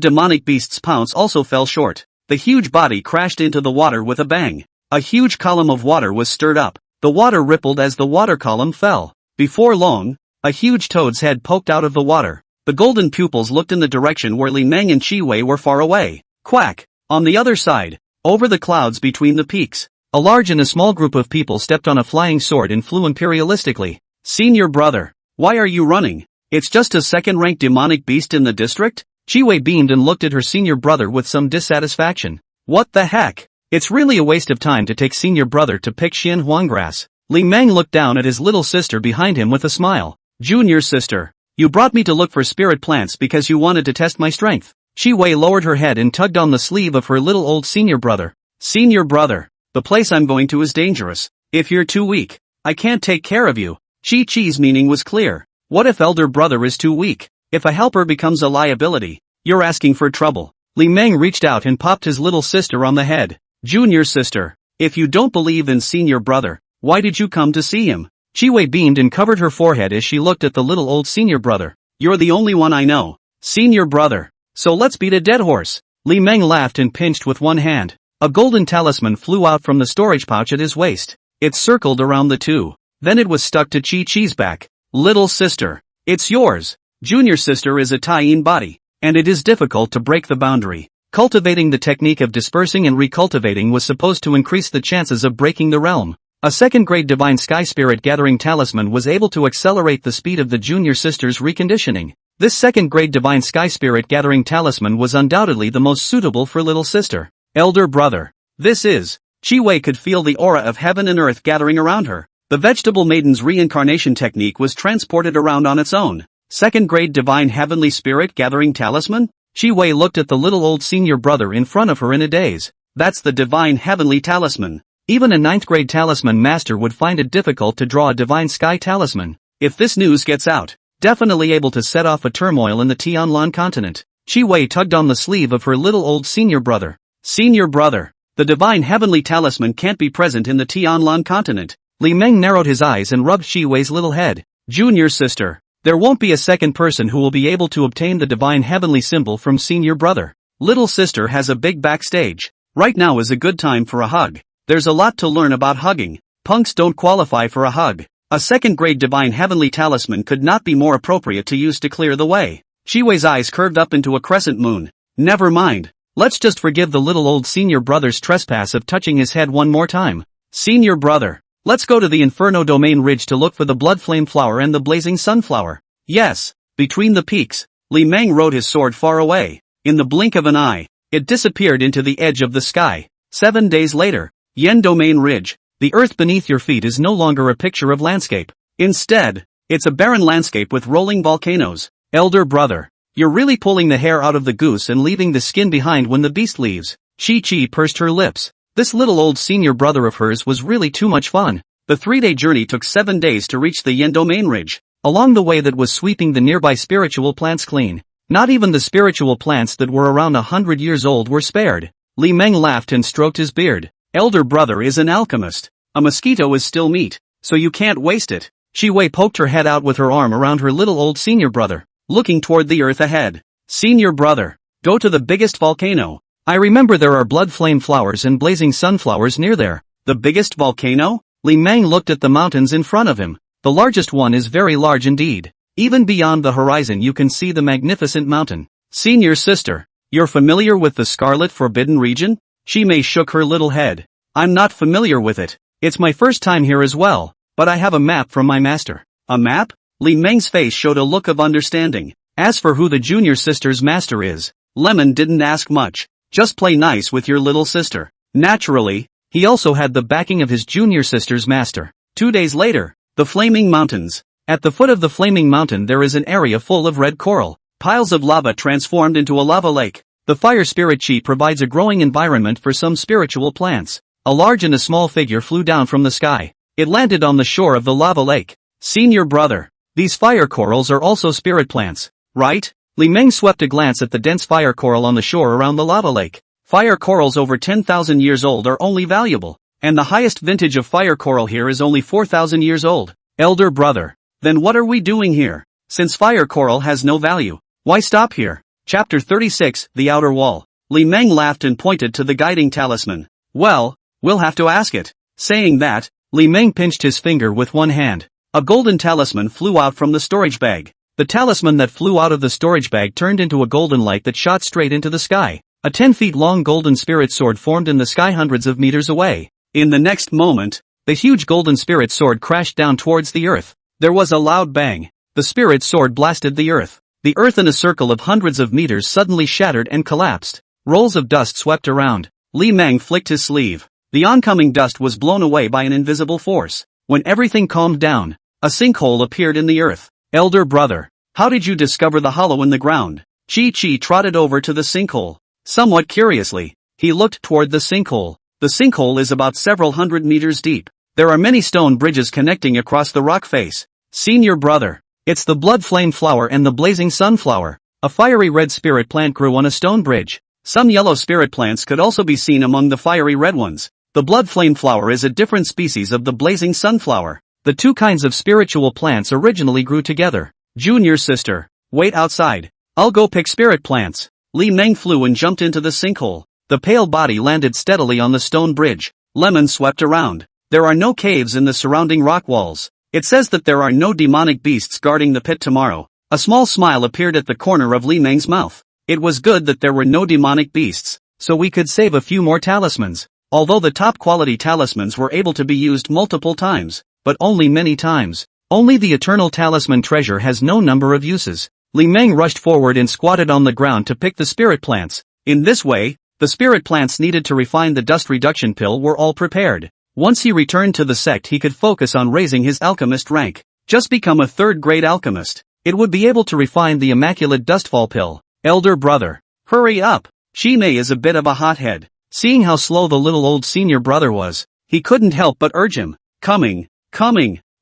demonic beast's pounce also fell short. The huge body crashed into the water with a bang. A huge column of water was stirred up. The water rippled as the water column fell. Before long, a huge toad's head poked out of the water. The golden pupils looked in the direction where Li Meng and Qi Wei were far away. Quack! On the other side, over the clouds between the peaks, a large and a small group of people stepped on a flying sword and flew imperialistically. Senior brother, why are you running? It's just a second-rank demonic beast in the district? Qi Wei beamed and looked at her senior brother with some dissatisfaction. What the heck? It's really a waste of time to take senior brother to pick Xian Huang grass. Li Meng looked down at his little sister behind him with a smile. Junior sister, you brought me to look for spirit plants because you wanted to test my strength. Qi Wei lowered her head and tugged on the sleeve of her little old senior brother. Senior brother, the place I'm going to is dangerous. If you're too weak, I can't take care of you. Qi's meaning was clear. What if elder brother is too weak? If a helper becomes a liability, you're asking for trouble. Li Meng reached out and popped his little sister on the head. Junior sister, if you don't believe in senior brother, why did you come to see him? Qi Wei beamed and covered her forehead as she looked at the little old senior brother. You're the only one I know. Senior brother. So let's beat a dead horse. Li Meng laughed and pinched with one hand. A golden talisman flew out from the storage pouch at his waist. It circled around the two. Then it was stuck to Qi's back. Little sister. It's yours. Junior sister is a tie-in body, and it is difficult to break the boundary. Cultivating the technique of dispersing and recultivating was supposed to increase the chances of breaking the realm. A second-grade Divine Sky Spirit Gathering Talisman was able to accelerate the speed of the junior sister's reconditioning. This second-grade Divine Sky Spirit Gathering Talisman was undoubtedly the most suitable for little sister. Elder brother. This is. Qi Wei could feel the aura of heaven and earth gathering around her. The Vegetable Maiden's reincarnation technique was transported around on its own. Second-grade Divine Heavenly Spirit Gathering Talisman? Qi Wei looked at the little old senior brother in front of her in a daze. That's the Divine Heavenly Talisman. Even a 9th-grade talisman master would find it difficult to draw a Divine Sky Talisman. If this news gets out, definitely able to set off a turmoil in the Tianlan continent. Qi Wei tugged on the sleeve of her little old senior brother. Senior brother, the Divine Heavenly Talisman can't be present in the Tianlan continent. Li Meng narrowed his eyes and rubbed Qi Wei's little head. Junior sister, there won't be a second person who will be able to obtain the Divine Heavenly symbol from senior brother. Little sister has a big backstage. Right now is a good time for a hug. There's a lot to learn about hugging. Punks don't qualify for a hug. A second-grade Divine Heavenly Talisman could not be more appropriate to use to clear the way. Qi Wei's eyes curved up into a crescent moon. Never mind. Let's just forgive the little old senior brother's trespass of touching his head one more time. Senior brother, let's go to the Inferno Domain Ridge to look for the Blood Flame Flower and the Blazing Sunflower. Yes. Between the peaks, Li Meng rode his sword far away. In the blink of an eye, it disappeared into the edge of the sky. 7 days later, Yen Domain Ridge, the earth beneath your feet is no longer a picture of landscape. Instead, it's a barren landscape with rolling volcanoes. Elder brother, you're really pulling the hair out of the goose and leaving the skin behind when the beast leaves. Qi pursed her lips. This little old senior brother of hers was really too much fun. The 3-day journey took 7 days to reach the Yen Domain Ridge. Along the way that was sweeping the nearby spiritual plants clean. Not even the spiritual plants that were around 100 years old were spared. Li Meng laughed and stroked his beard. Elder brother is an alchemist. A mosquito is still meat, so you can't waste it. Qi Wei poked her head out with her arm around her little old senior brother, looking toward the earth ahead. Senior brother, go to the biggest volcano. I remember there are blood flame flowers and blazing sunflowers near there. The biggest volcano? Li Meng looked at the mountains in front of him. The largest one is very large indeed. Even beyond the horizon you can see the magnificent mountain. Senior sister, you're familiar with the Scarlet Forbidden region? Qi Mei shook her little head. I'm not familiar with it. It's my first time here as well, but I have a map from my master. A map? Li Meng's face showed a look of understanding. As for who the junior sister's master is, Lemon didn't ask much. Just play nice with your little sister. Naturally, he also had the backing of his junior sister's master. 2 days later, the Flaming Mountains. At the foot of the Flaming Mountain there is an area full of red coral. Piles of lava transformed into a lava lake. The fire spirit chi provides a growing environment for some spiritual plants. A large and a small figure flew down from the sky. It landed on the shore of the lava lake. Senior brother. These fire corals are also spirit plants, right? Li Meng swept a glance at the dense fire coral on the shore around the lava lake. Fire corals over 10,000 years old are only valuable, and the highest vintage of fire coral here is only 4,000 years old. Elder brother. Then what are we doing here? Since fire coral has no value, why stop here? Chapter 36, The Outer Wall. Li Meng laughed and pointed to the guiding talisman. Well, we'll have to ask it. Saying that, Li Meng pinched his finger with one hand. A golden talisman flew out from the storage bag. The talisman that flew out of the storage bag turned into a golden light that shot straight into the sky. A 10-feet-long golden spirit sword formed in the sky hundreds of meters away. In the next moment, the huge golden spirit sword crashed down towards the earth. There was a loud bang. The spirit sword blasted the earth. The earth in a circle of hundreds of meters suddenly shattered and collapsed. Rolls of dust swept around. Li Meng flicked his sleeve. The oncoming dust was blown away by an invisible force. When everything calmed down, a sinkhole appeared in the earth. Elder brother, how did you discover the hollow in the ground? Chi trotted over to the sinkhole. Somewhat curiously, he looked toward the sinkhole. The sinkhole is about several hundred meters deep. There are many stone bridges connecting across the rock face. Senior brother, it's the blood flame flower and the blazing sunflower. A fiery red spirit plant grew on a stone bridge. Some yellow spirit plants could also be seen among the fiery red ones. The blood flame flower is a different species of the blazing sunflower. The two kinds of spiritual plants originally grew together. Junior sister, wait outside. I'll go pick spirit plants. Li Meng flew and jumped into the sinkhole. The pale body landed steadily on the stone bridge. Lemon swept around. There are no caves in the surrounding rock walls. It says that there are no demonic beasts guarding the pit tomorrow. A small smile appeared at the corner of Li Meng's mouth. It was good that there were no demonic beasts, so we could save a few more talismans. Although the top quality talismans were able to be used multiple times, but only many times. Only the eternal talisman treasure has no number of uses. Li Meng rushed forward and squatted on the ground to pick the spirit plants. In this way, the spirit plants needed to refine the dust reduction pill were all prepared. Once he returned to the sect, he could focus on raising his alchemist rank. Just become a third-grade alchemist. It would be able to refine the immaculate dustfall pill. Elder brother, hurry up. Shimei is a bit of a hothead. Seeing how slow the little old senior brother was, he couldn't help but urge him. Coming.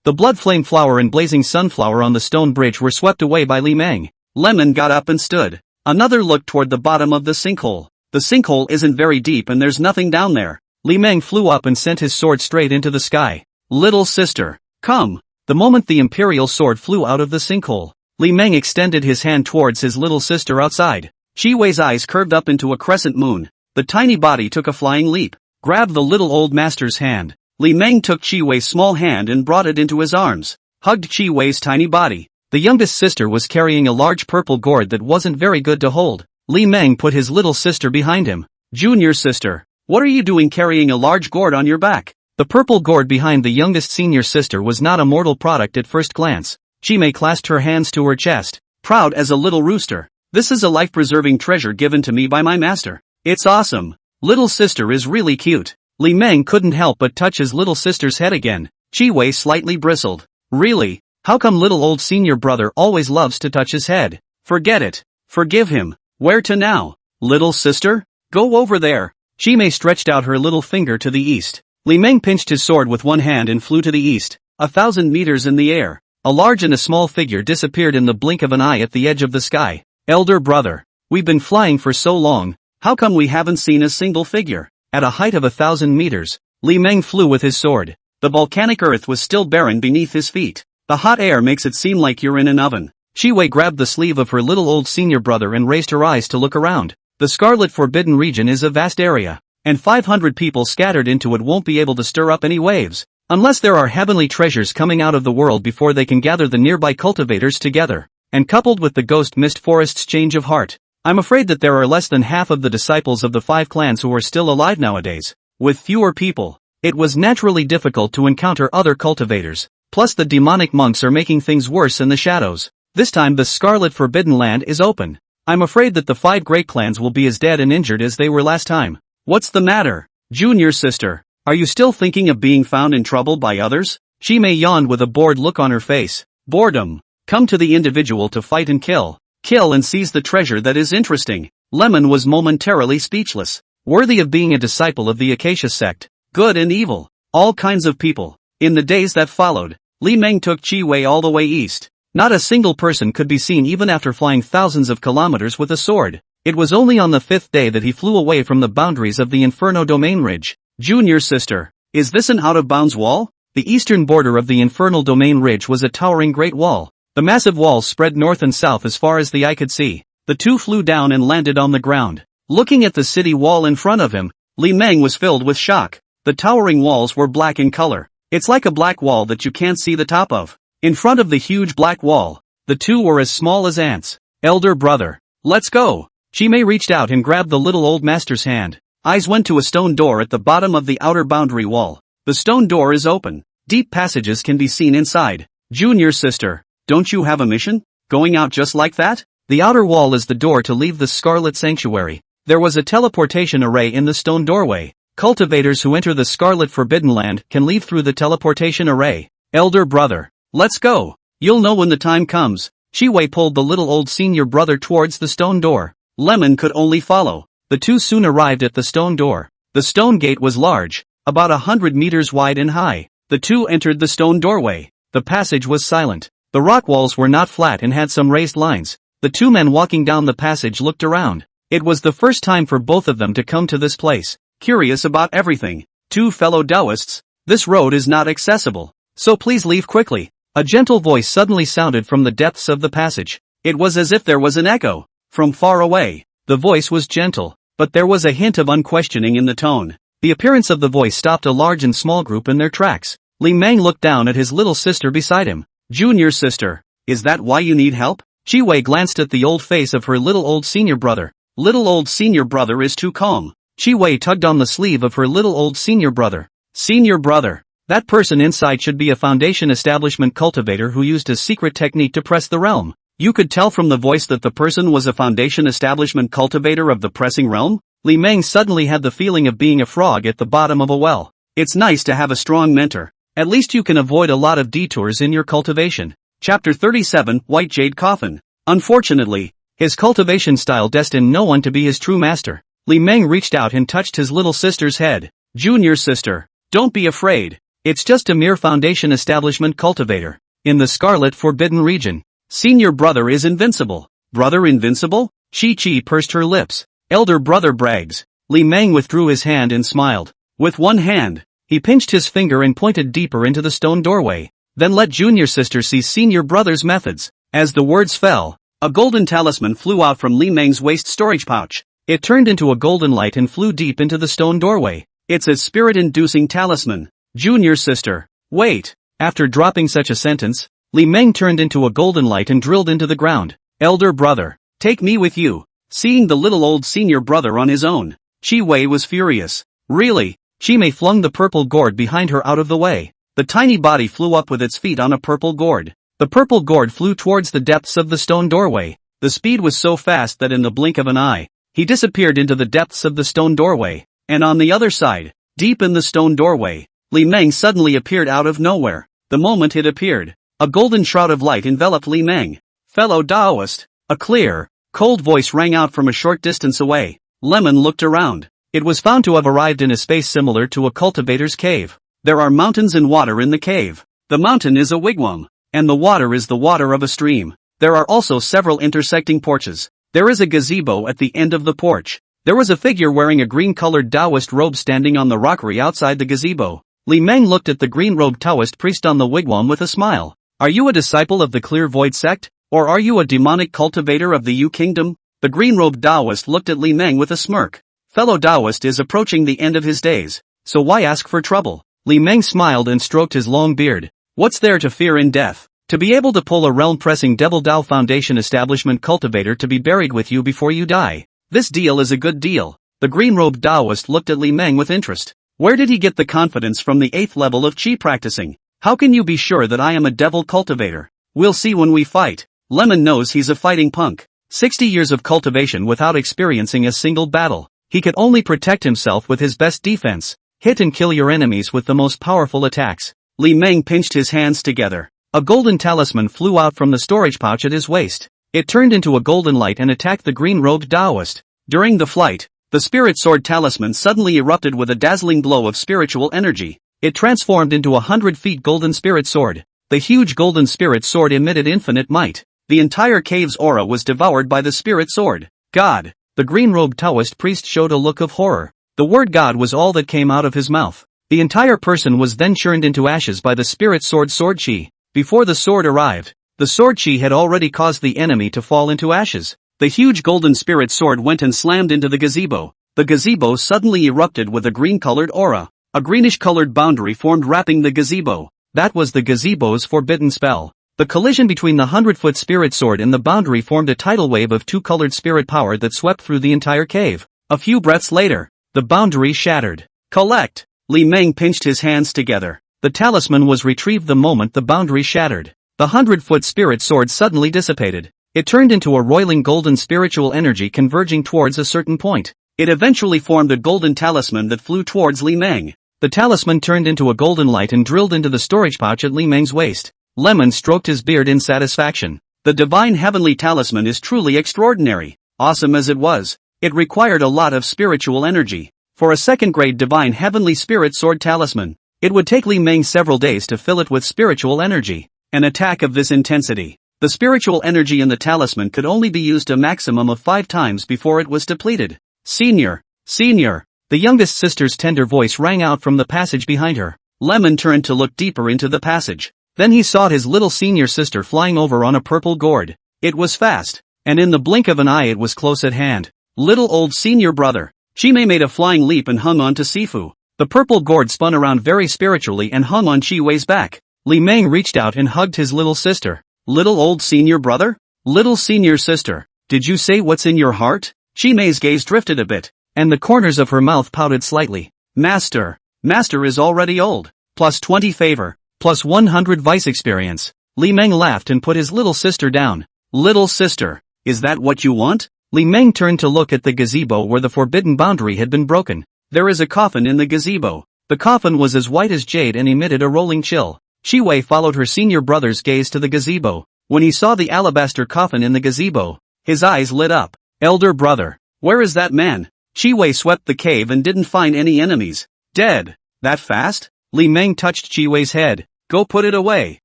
The blood flame flower and blazing sunflower on the stone bridge were swept away by Li Meng. Lemon got up and stood. Another looked toward the bottom of the sinkhole. The sinkhole isn't very deep and there's nothing down there. Li Meng flew up and sent his sword straight into the sky. Little sister, come. The moment the imperial sword flew out of the sinkhole, Li Meng extended his hand towards his little sister outside. Chi Wei's eyes curved up into a crescent moon. The tiny body took a flying leap, grabbed the little old master's hand. Li Meng took Chi Wei's small hand and brought it into his arms, hugged Chi Wei's tiny body. The youngest sister was carrying a large purple gourd that wasn't very good to hold. Li Meng put his little sister behind him. Junior sister, what are you doing carrying a large gourd on your back? The purple gourd behind the youngest senior sister was not a mortal product at first glance. Chi Mei clasped her hands to her chest, proud as a little rooster. This is a life-preserving treasure given to me by my master. It's awesome. Little sister is really cute. Li Meng couldn't help but touch his little sister's head again. Chi Wei slightly bristled. Really? How come little old senior brother always loves to touch his head? Forget it. Forgive him. Where to now? Little sister? Go over there. Chi Mei stretched out her little finger to the east. Li Meng pinched his sword with one hand and flew to the east, 1,000 meters in the air. A large and a small figure disappeared in the blink of an eye at the edge of the sky. Elder brother, we've been flying for so long, how come we haven't seen a single figure? At a height of 1,000 meters, Li Meng flew with his sword. The volcanic earth was still barren beneath his feet. The hot air makes it seem like you're in an oven. Chi Wei grabbed the sleeve of her little old senior brother and raised her eyes to look around. The Scarlet Forbidden region is a vast area, and 500 people scattered into it won't be able to stir up any waves, unless there are heavenly treasures coming out of the world before they can gather the nearby cultivators together. And coupled with the ghost mist forest's change of heart, I'm afraid that there are less than half of the disciples of the 5 clans who are still alive nowadays. With fewer people, it was naturally difficult to encounter other cultivators, plus the demonic monks are making things worse in the shadows. This time the Scarlet Forbidden Land is open. I'm afraid that the 5 great clans will be as dead and injured as they were last time. What's the matter? Junior sister, are you still thinking of being found in trouble by others? Chi Mei yawned with a bored look on her face. Boredom. Come to the individual to fight and kill. Kill and seize the treasure that is interesting. Lemon was momentarily speechless. Worthy of being a disciple of the Acacia sect. Good and evil. All kinds of people. In the days that followed, Li Meng took Qi Wei all the way east. Not a single person could be seen even after flying thousands of kilometers with a sword. It was only on the 5th day that he flew away from the boundaries of the Inferno Domain Ridge. Junior sister. Is this an out-of-bounds wall? The eastern border of the Infernal Domain Ridge was a towering great wall. The massive walls spread north and south as far as the eye could see. The two flew down and landed on the ground. Looking at the city wall in front of him, Li Meng was filled with shock. The towering walls were black in color. It's like a black wall that you can't see the top of. In front of the huge black wall, the two were as small as ants. Elder brother. Let's go. Qi Mei reached out and grabbed the little old master's hand. Eyes went to a stone door at the bottom of the outer boundary wall. The stone door is open. Deep passages can be seen inside. Junior sister, don't you have a mission? Going out just like that? The outer wall is the door to leave the Scarlet Sanctuary. There was a teleportation array in the stone doorway. Cultivators who enter the Scarlet Forbidden Land can leave through the teleportation array. Elder brother. Let's go. You'll know when the time comes. Qi Wei pulled the little old senior brother towards the stone door. Lemon could only follow. The two soon arrived at the stone door. The stone gate was large, about 100 meters wide and high. The two entered the stone doorway. The passage was silent. The rock walls were not flat and had some raised lines. The two men walking down the passage looked around. It was the first time for both of them to come to this place, curious about everything. Two fellow Taoists. This road is not accessible, so please leave quickly. A gentle voice suddenly sounded from the depths of the passage. It was as if there was an echo from far away. The voice was gentle, but there was a hint of unquestioning in the tone. The appearance of the voice stopped a large and small group in their tracks. Li Meng looked down at his little sister beside him. Junior sister, is that why you need help? Qi Wei glanced at the old face of her little old senior brother. Little old senior brother is too calm. Qi Wei tugged on the sleeve of her little old senior brother. Senior brother. That person inside should be a Foundation Establishment cultivator who used a secret technique to press the realm. You could tell from the voice that the person was a Foundation Establishment cultivator of the pressing realm? Li Meng suddenly had the feeling of being a frog at the bottom of a well. It's nice to have a strong mentor. At least you can avoid a lot of detours in your cultivation. Chapter 37, White Jade Coffin. Unfortunately, his cultivation style destined no one to be his true master. Li Meng reached out and touched his little sister's head. Junior sister, don't be afraid. It's just a mere Foundation Establishment cultivator. In the Scarlet Forbidden region. Senior brother is invincible. Brother invincible? Chi pursed her lips. Elder brother brags. Li Meng withdrew his hand and smiled. With one hand, he pinched his finger and pointed deeper into the stone doorway. Then let junior sister see senior brother's methods. As the words fell, a golden talisman flew out from Li Meng's waist storage pouch. It turned into a golden light and flew deep into the stone doorway. It's a spirit-inducing talisman. Junior sister, wait. After dropping such a sentence, Li Meng turned into a golden light and drilled into the ground. Elder brother, take me with you. Seeing the little old senior brother on his own, Qi Wei was furious. Really? Qi Mei flung the purple gourd behind her out of the way. The tiny body flew up with its feet on a purple gourd. The purple gourd flew towards the depths of the stone doorway. The speed was so fast that in the blink of an eye, he disappeared into the depths of the stone doorway. And on the other side, deep in the stone doorway, Li Meng suddenly appeared out of nowhere. The moment it appeared, a golden shroud of light enveloped Li Meng. Fellow Taoist. A clear, cold voice rang out from a short distance away. Lemon looked around. It was found to have arrived in a space similar to a cultivator's cave. There are mountains and water in the cave. The mountain is a wigwam, and the water is the water of a stream. There are also several intersecting porches. There is a gazebo at the end of the porch. There was a figure wearing a green-colored Taoist robe standing on the rockery outside the gazebo. Li Meng looked at the green-robed Taoist priest on the wigwam with a smile. Are you a disciple of the Clear Void sect, or are you a demonic cultivator of the Yu Kingdom? The green-robed Taoist looked at Li Meng with a smirk. Fellow Taoist is approaching the end of his days, so why ask for trouble? Li Meng smiled and stroked his long beard. What's there to fear in death? To be able to pull a realm-pressing Devil Dao Foundation Establishment cultivator to be buried with you before you die. This deal is a good deal. The green-robed Taoist looked at Li Meng with interest. Where did he get the confidence from the 8th level of Qi practicing? How can you be sure that I am a devil cultivator? We'll see when we fight. Lemon knows he's a fighting punk. 60 years of cultivation without experiencing a single battle. He could only protect himself with his best defense. Hit and kill your enemies with the most powerful attacks. Li Meng pinched his hands together. A golden talisman flew out from the storage pouch at his waist. It turned into a golden light and attacked the green-robed Taoist. During the flight, the spirit sword talisman suddenly erupted with a dazzling glow of spiritual energy. It transformed into 100 feet golden spirit sword. The huge golden spirit sword emitted infinite might. The entire cave's aura was devoured by the spirit sword. God! The green-robed Taoist priest showed a look of horror. The word God was all that came out of his mouth. The entire person was then churned into ashes by the spirit sword chi. Before the sword arrived, the sword chi had already caused the enemy to fall into ashes. The huge golden spirit sword went and slammed into the gazebo. The gazebo suddenly erupted with a green-colored aura. A greenish-colored boundary formed wrapping the gazebo. That was the gazebo's forbidden spell. The collision between the 100-foot spirit sword and the boundary formed a tidal wave of two-colored spirit power that swept through the entire cave. A few breaths later, the boundary shattered. Collect! Li Meng pinched his hands together. The talisman was retrieved the moment the boundary shattered. The 100-foot spirit sword suddenly dissipated. It turned into a roiling golden spiritual energy converging towards a certain point. It eventually formed a golden talisman that flew towards Li Meng. The talisman turned into a golden light and drilled into the storage pouch at Li Meng's waist. Lemon stroked his beard in satisfaction. The divine heavenly talisman is truly extraordinary. Awesome as it was, it required a lot of spiritual energy. For a second-grade divine heavenly spirit sword talisman, it would take Li Meng several days to fill it with spiritual energy. An attack of this intensity, the spiritual energy in the talisman could only be used a maximum of 5 times before it was depleted. Senior! Senior! The youngest sister's tender voice rang out from the passage behind her. Lemon turned to look deeper into the passage. Then he saw his little senior sister flying over on a purple gourd. It was fast, and in the blink of an eye it was close at hand. Little old senior brother. Chi-Mei made a flying leap and hung on to Sifu. The purple gourd spun around very spiritually and hung on Chi-Wei's back. Li Meng reached out and hugged his little sister. Little old senior brother? Little senior sister, did you say what's in your heart? Chi-Mei's gaze drifted a bit, and the corners of her mouth pouted slightly. Master. Master is already old. Plus 20 favor. Plus 100 vice experience. Li Meng laughed and put his little sister down. Little sister, is that what you want? Li Meng turned to look at the gazebo where the forbidden boundary had been broken. There is a coffin in the gazebo. The coffin was as white as jade and emitted a rolling chill. Chi-Wei followed her senior brother's gaze to the gazebo. When he saw the alabaster coffin in the gazebo, his eyes lit up. Elder brother, where is that man? Chi-Wei swept the cave and didn't find any enemies. Dead. That fast? Li Meng touched Chi-Wei's head. Go put it away.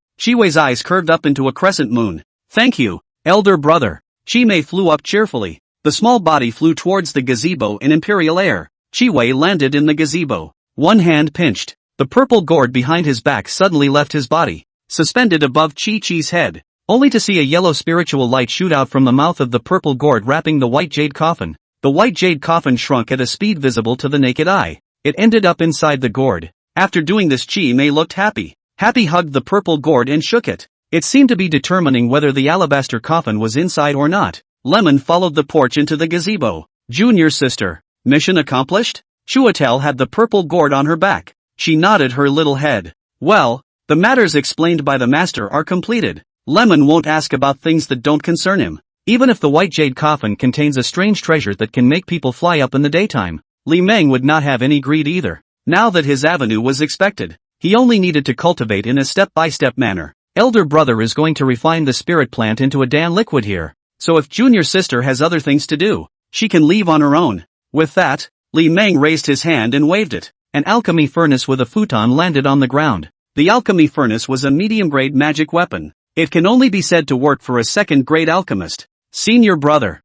Chi-Wei's eyes curved up into a crescent moon. Thank you, elder brother. Chi-Mei flew up cheerfully. The small body flew towards the gazebo in imperial air. Chi-Wei landed in the gazebo. One hand pinched. The purple gourd behind his back suddenly left his body, suspended above Chi-Chi's head, only to see a yellow spiritual light shoot out from the mouth of the purple gourd wrapping the white jade coffin. The white jade coffin shrunk at a speed visible to the naked eye. It ended up inside the gourd. After doing this, Chi-Mei looked happy. Happy hugged the purple gourd and shook it. It seemed to be determining whether the alabaster coffin was inside or not. Lemon followed the porch into the gazebo. Junior sister. Mission accomplished? Chuatel had the purple gourd on her back. She nodded her little head. Well, the matters explained by the master are completed. Lemon won't ask about things that don't concern him. Even if the white jade coffin contains a strange treasure that can make people fly up in the daytime, Li Meng would not have any greed either. Now that his avenue was expected, he only needed to cultivate in a step-by-step manner. Elder brother is going to refine the spirit plant into a Dan liquid here, so if junior sister has other things to do, she can leave on her own. With that, Li Meng raised his hand and waved it. An alchemy furnace with a futon landed on the ground. The alchemy furnace was a medium-grade magic weapon. It can only be said to work for a second-grade alchemist. Senior brother,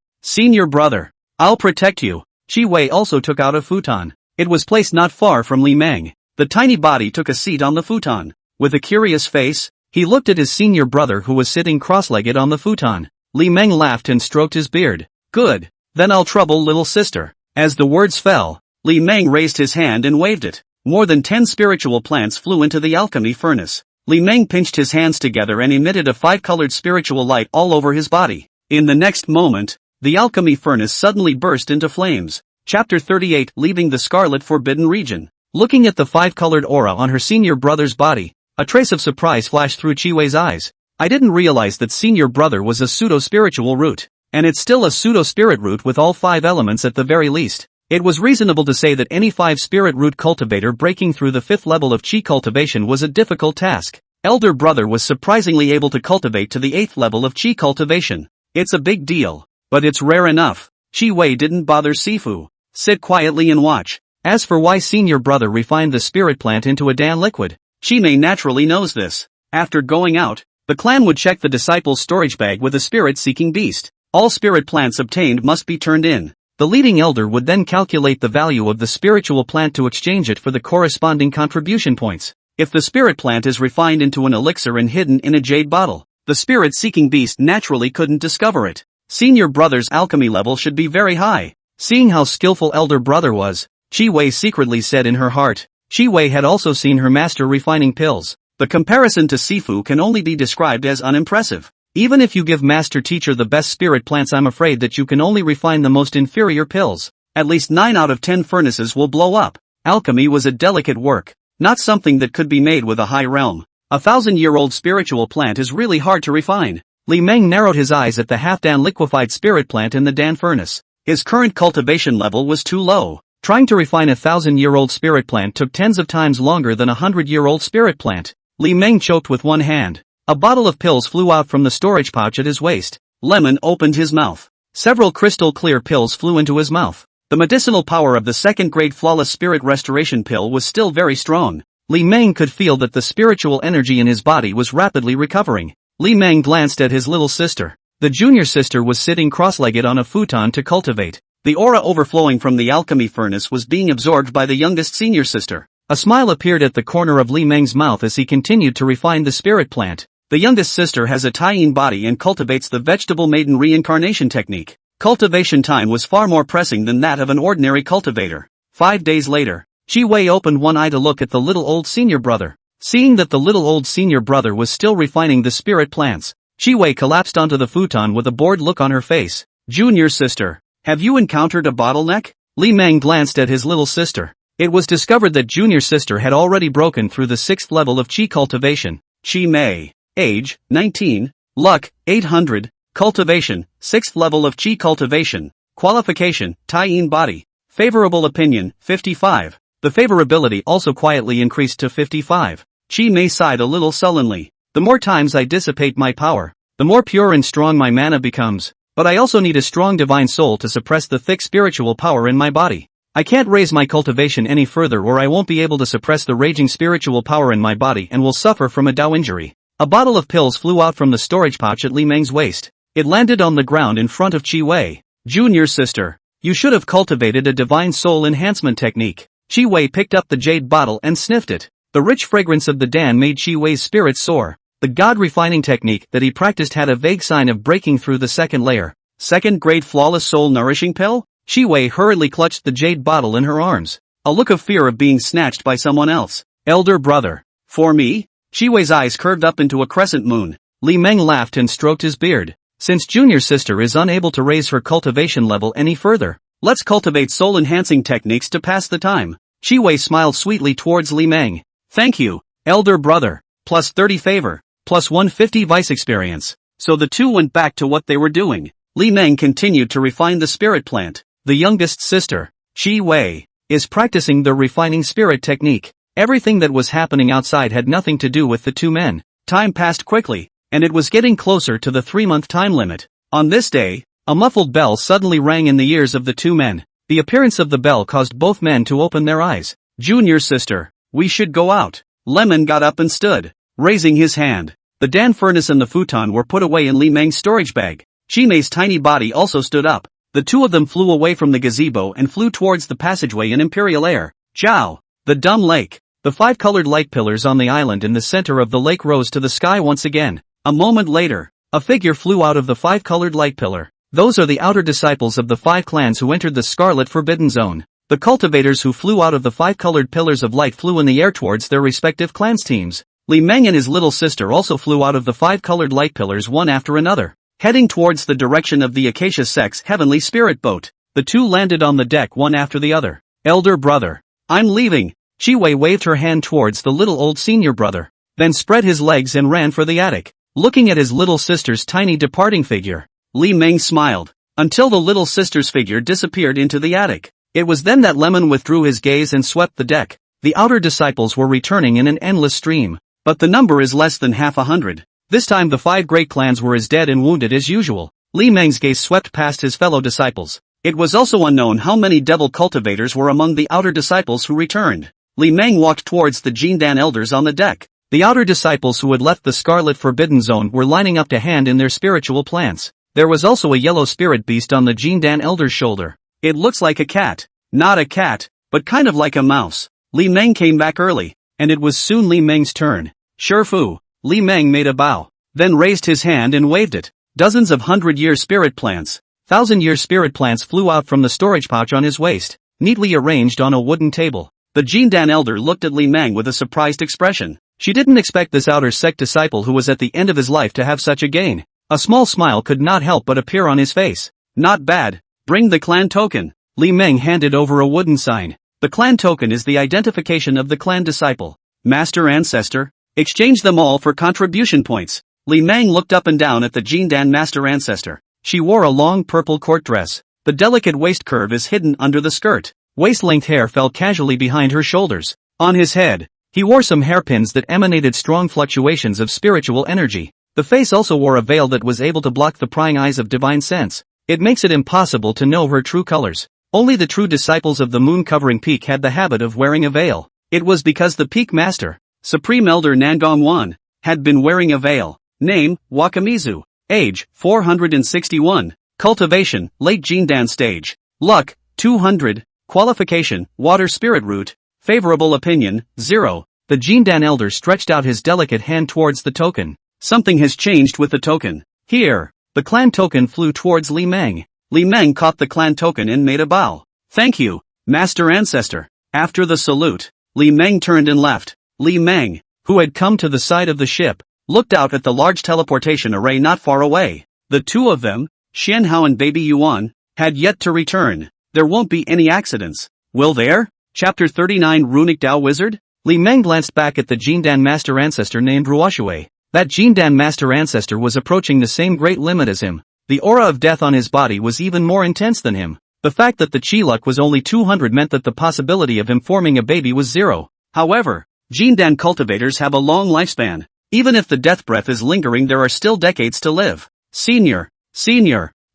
I'll protect you. Chi-Wei also took out a futon. It was placed not far from Li Meng. The tiny body took a seat on the futon. With a curious face, he looked at his senior brother who was sitting cross-legged on the futon. Li Meng laughed and stroked his beard. Good, then I'll trouble little sister. As the words fell, Li Meng raised his hand and waved it. More than 10 spiritual plants flew into the alchemy furnace. Li Meng pinched his hands together and emitted a 5-colored spiritual light all over his body. In the next moment, the alchemy furnace suddenly burst into flames. Chapter 38, Leaving the Scarlet Forbidden Region. Looking at the 5-colored aura on her senior brother's body, a trace of surprise flashed through Chi-Wei's eyes. I didn't realize that senior brother was a pseudo-spiritual root, and it's still a pseudo-spirit root with all 5 elements at the very least. It was reasonable to say that any 5-spirit root cultivator breaking through the 5th level of Chi cultivation was a difficult task. Elder brother was surprisingly able to cultivate to the 8th level of Chi cultivation. It's a big deal, but it's rare enough. Chi Wei didn't bother Sifu. Sit quietly and watch. As for why senior brother refined the spirit plant into a Dan liquid, Chi Mei naturally knows this. After going out, the clan would check the disciple's storage bag with a spirit-seeking beast. All spirit plants obtained must be turned in. The leading elder would then calculate the value of the spiritual plant to exchange it for the corresponding contribution points. If the spirit plant is refined into an elixir and hidden in a jade bottle, the spirit-seeking beast naturally couldn't discover it. Senior brother's alchemy level should be very high. Seeing how skillful elder brother was, Chi Wei secretly said in her heart. Chi Wei had also seen her master refining pills. The comparison to Sifu can only be described as unimpressive. Even if you give master teacher the best spirit plants, I'm afraid that you can only refine the most inferior pills. At least 9 out of 10 furnaces will blow up. Alchemy was a delicate work, not something that could be made with a high realm. 1,000-year-old spiritual plant is really hard to refine. Li Meng narrowed his eyes at the half-Dan liquefied spirit plant in the Dan furnace. His current cultivation level was too low. Trying to refine a 1,000-year-old spirit plant took tens of times longer than a 100-year-old spirit plant. Li Meng choked with one hand. A bottle of pills flew out from the storage pouch at his waist. Lemon opened his mouth. Several crystal-clear pills flew into his mouth. The medicinal power of the second-grade flawless spirit restoration pill was still very strong. Li Meng could feel that the spiritual energy in his body was rapidly recovering. Li Meng glanced at his little sister. The junior sister was sitting cross-legged on a futon to cultivate. The aura overflowing from the alchemy furnace was being absorbed by the youngest senior sister. A smile appeared at the corner of Li Meng's mouth as he continued to refine the spirit plant. The youngest sister has a Taiyin body and cultivates the vegetable maiden reincarnation technique. Cultivation time was far more pressing than that of an ordinary cultivator. 5 days later, Chi Wei opened one eye to look at the little old senior brother. Seeing that the little old senior brother was still refining the spirit plants, Chi Wei collapsed onto the futon with a bored look on her face. Junior sister, have you encountered a bottleneck? Li Meng glanced at his little sister. It was discovered that junior sister had already broken through the 6th level of Qi cultivation. Chi Mei. Age, 19. Luck, 800. Cultivation, 6th level of Qi cultivation. Qualification, Taiyin body. Favorable opinion, 55. The favorability also quietly increased to 55. Chi Mei sighed a little sullenly. The more times I dissipate my power, the more pure and strong my mana becomes. But I also need a strong divine soul to suppress the thick spiritual power in my body. I can't raise my cultivation any further or I won't be able to suppress the raging spiritual power in my body and will suffer from a Dao injury. A bottle of pills flew out from the storage pouch at Li Meng's waist. It landed on the ground in front of Chi Wei. Junior sister, you should have cultivated a divine soul enhancement technique. Chi Wei picked up the jade bottle and sniffed it. The rich fragrance of the Dan made Chi Wei's spirits soar. The god-refining technique that he practiced had a vague sign of breaking through the second layer. Second-grade flawless soul-nourishing pill? Chi Wei hurriedly clutched the jade bottle in her arms. A look of fear of being snatched by someone else. Elder brother. For me? Chi Wei's eyes curved up into a crescent moon. Li Meng laughed and stroked his beard. Since junior sister is unable to raise her cultivation level any further, let's cultivate soul-enhancing techniques to pass the time. Chi Wei smiled sweetly towards Li Meng. Thank you, elder brother. Plus 30 favor. Plus 150 vice experience. So the two went back to what they were doing. Li Meng continued to refine the spirit plant. The youngest sister, Chi Wei, is practicing the refining spirit technique. Everything that was happening outside had nothing to do with the two men. Time passed quickly, and it was getting closer to the 3-month time limit. On this day, a muffled bell suddenly rang in the ears of the two men. The appearance of the bell caused both men to open their eyes. Junior sister, we should go out. Lemon got up and stood, raising his hand. The Dan furnace and the futon were put away in Li Meng's storage bag. Chi Mei's tiny body also stood up. The two of them flew away from the gazebo and flew towards the passageway in imperial air. Ciao! The dumb lake. The 5 colored light pillars on the island in the center of the lake rose to the sky once again. A moment later, a figure flew out of the 5 colored light pillar. Those are the outer disciples of the 5 clans who entered the Scarlet Forbidden Zone. The cultivators who flew out of the 5 colored pillars of light flew in the air towards their respective clans teams. Li Meng and his little sister also flew out of the 5 colored light pillars one after another, heading towards the direction of the Acacia Sect's heavenly spirit boat. The two landed on the deck one after the other. Elder brother, I'm leaving. Chi Wei waved her hand towards the little old senior brother, then spread his legs and ran for the attic. Looking at his little sister's tiny departing figure, Li Meng smiled, until the little sister's figure disappeared into the attic. It was then that Lemon withdrew his gaze and swept the deck. The outer disciples were returning in an endless stream, but the number is less than half 100. This time the 5 great clans were as dead and wounded as usual. Li Meng's gaze swept past his fellow disciples. It was also unknown how many devil cultivators were among the outer disciples who returned. Li Meng walked towards the Jindan elders on the deck. The outer disciples who had left the Scarlet Forbidden Zone were lining up to hand in their spiritual plants. There was also a yellow spirit beast on the Jindan elder's shoulder. It looks like a cat. Not a cat, but kind of like a mouse. Li Meng came back early, and it was soon Li Meng's turn. Shifu. Li Meng made a bow, then raised his hand and waved it. Dozens of 100-year spirit plants, 1,000-year spirit plants flew out from the storage pouch on his waist, neatly arranged on a wooden table. The Jindan elder looked at Li Meng with a surprised expression. She didn't expect this outer sect disciple who was at the end of his life to have such a gain. A small smile could not help but appear on his face. Not bad. Bring the clan token. Li Meng handed over a wooden sign. The clan token is the identification of the clan disciple. Master Ancestor. Exchange them all for contribution points. Li Meng looked up and down at the Jindan Master Ancestor. She wore a long purple court dress. The delicate waist curve is hidden under the skirt. Waist-length hair fell casually behind her shoulders. On his head, he wore some hairpins that emanated strong fluctuations of spiritual energy. The face also wore a veil that was able to block the prying eyes of divine sense. It makes it impossible to know her true colors. Only the true disciples of the moon-covering peak had the habit of wearing a veil. It was because the peak master, Supreme Elder Nangongwan, had been wearing a veil. Name, Wakamizu. Age, 461. Cultivation, late Jindan stage. Luck, 200. Qualification, water spirit root. Favorable opinion, 0. The Jindan elder stretched out his delicate hand towards the token. Something has changed with the token. Here. The clan token flew towards Li Meng. Li Meng caught the clan token and made a bow. Thank you, Master Ancestor. After the salute, Li Meng turned and left. Li Meng, who had come to the side of the ship, looked out at the large teleportation array not far away. The two of them, Xianhao and Baby Yuan, had yet to return. There won't be any accidents, will there? Chapter 39 Runic Dao Wizard? Li Meng glanced back at the Jindan Master Ancestor named Ruoshui. That Jindan Master Ancestor was approaching the same great limit as him. The aura of death on his body was even more intense than him. The fact that the chi luck was only 200 meant that the possibility of him forming a baby was 0. However, Jindan cultivators have a long lifespan. Even if the death breath is lingering, there are still decades to live. Senior.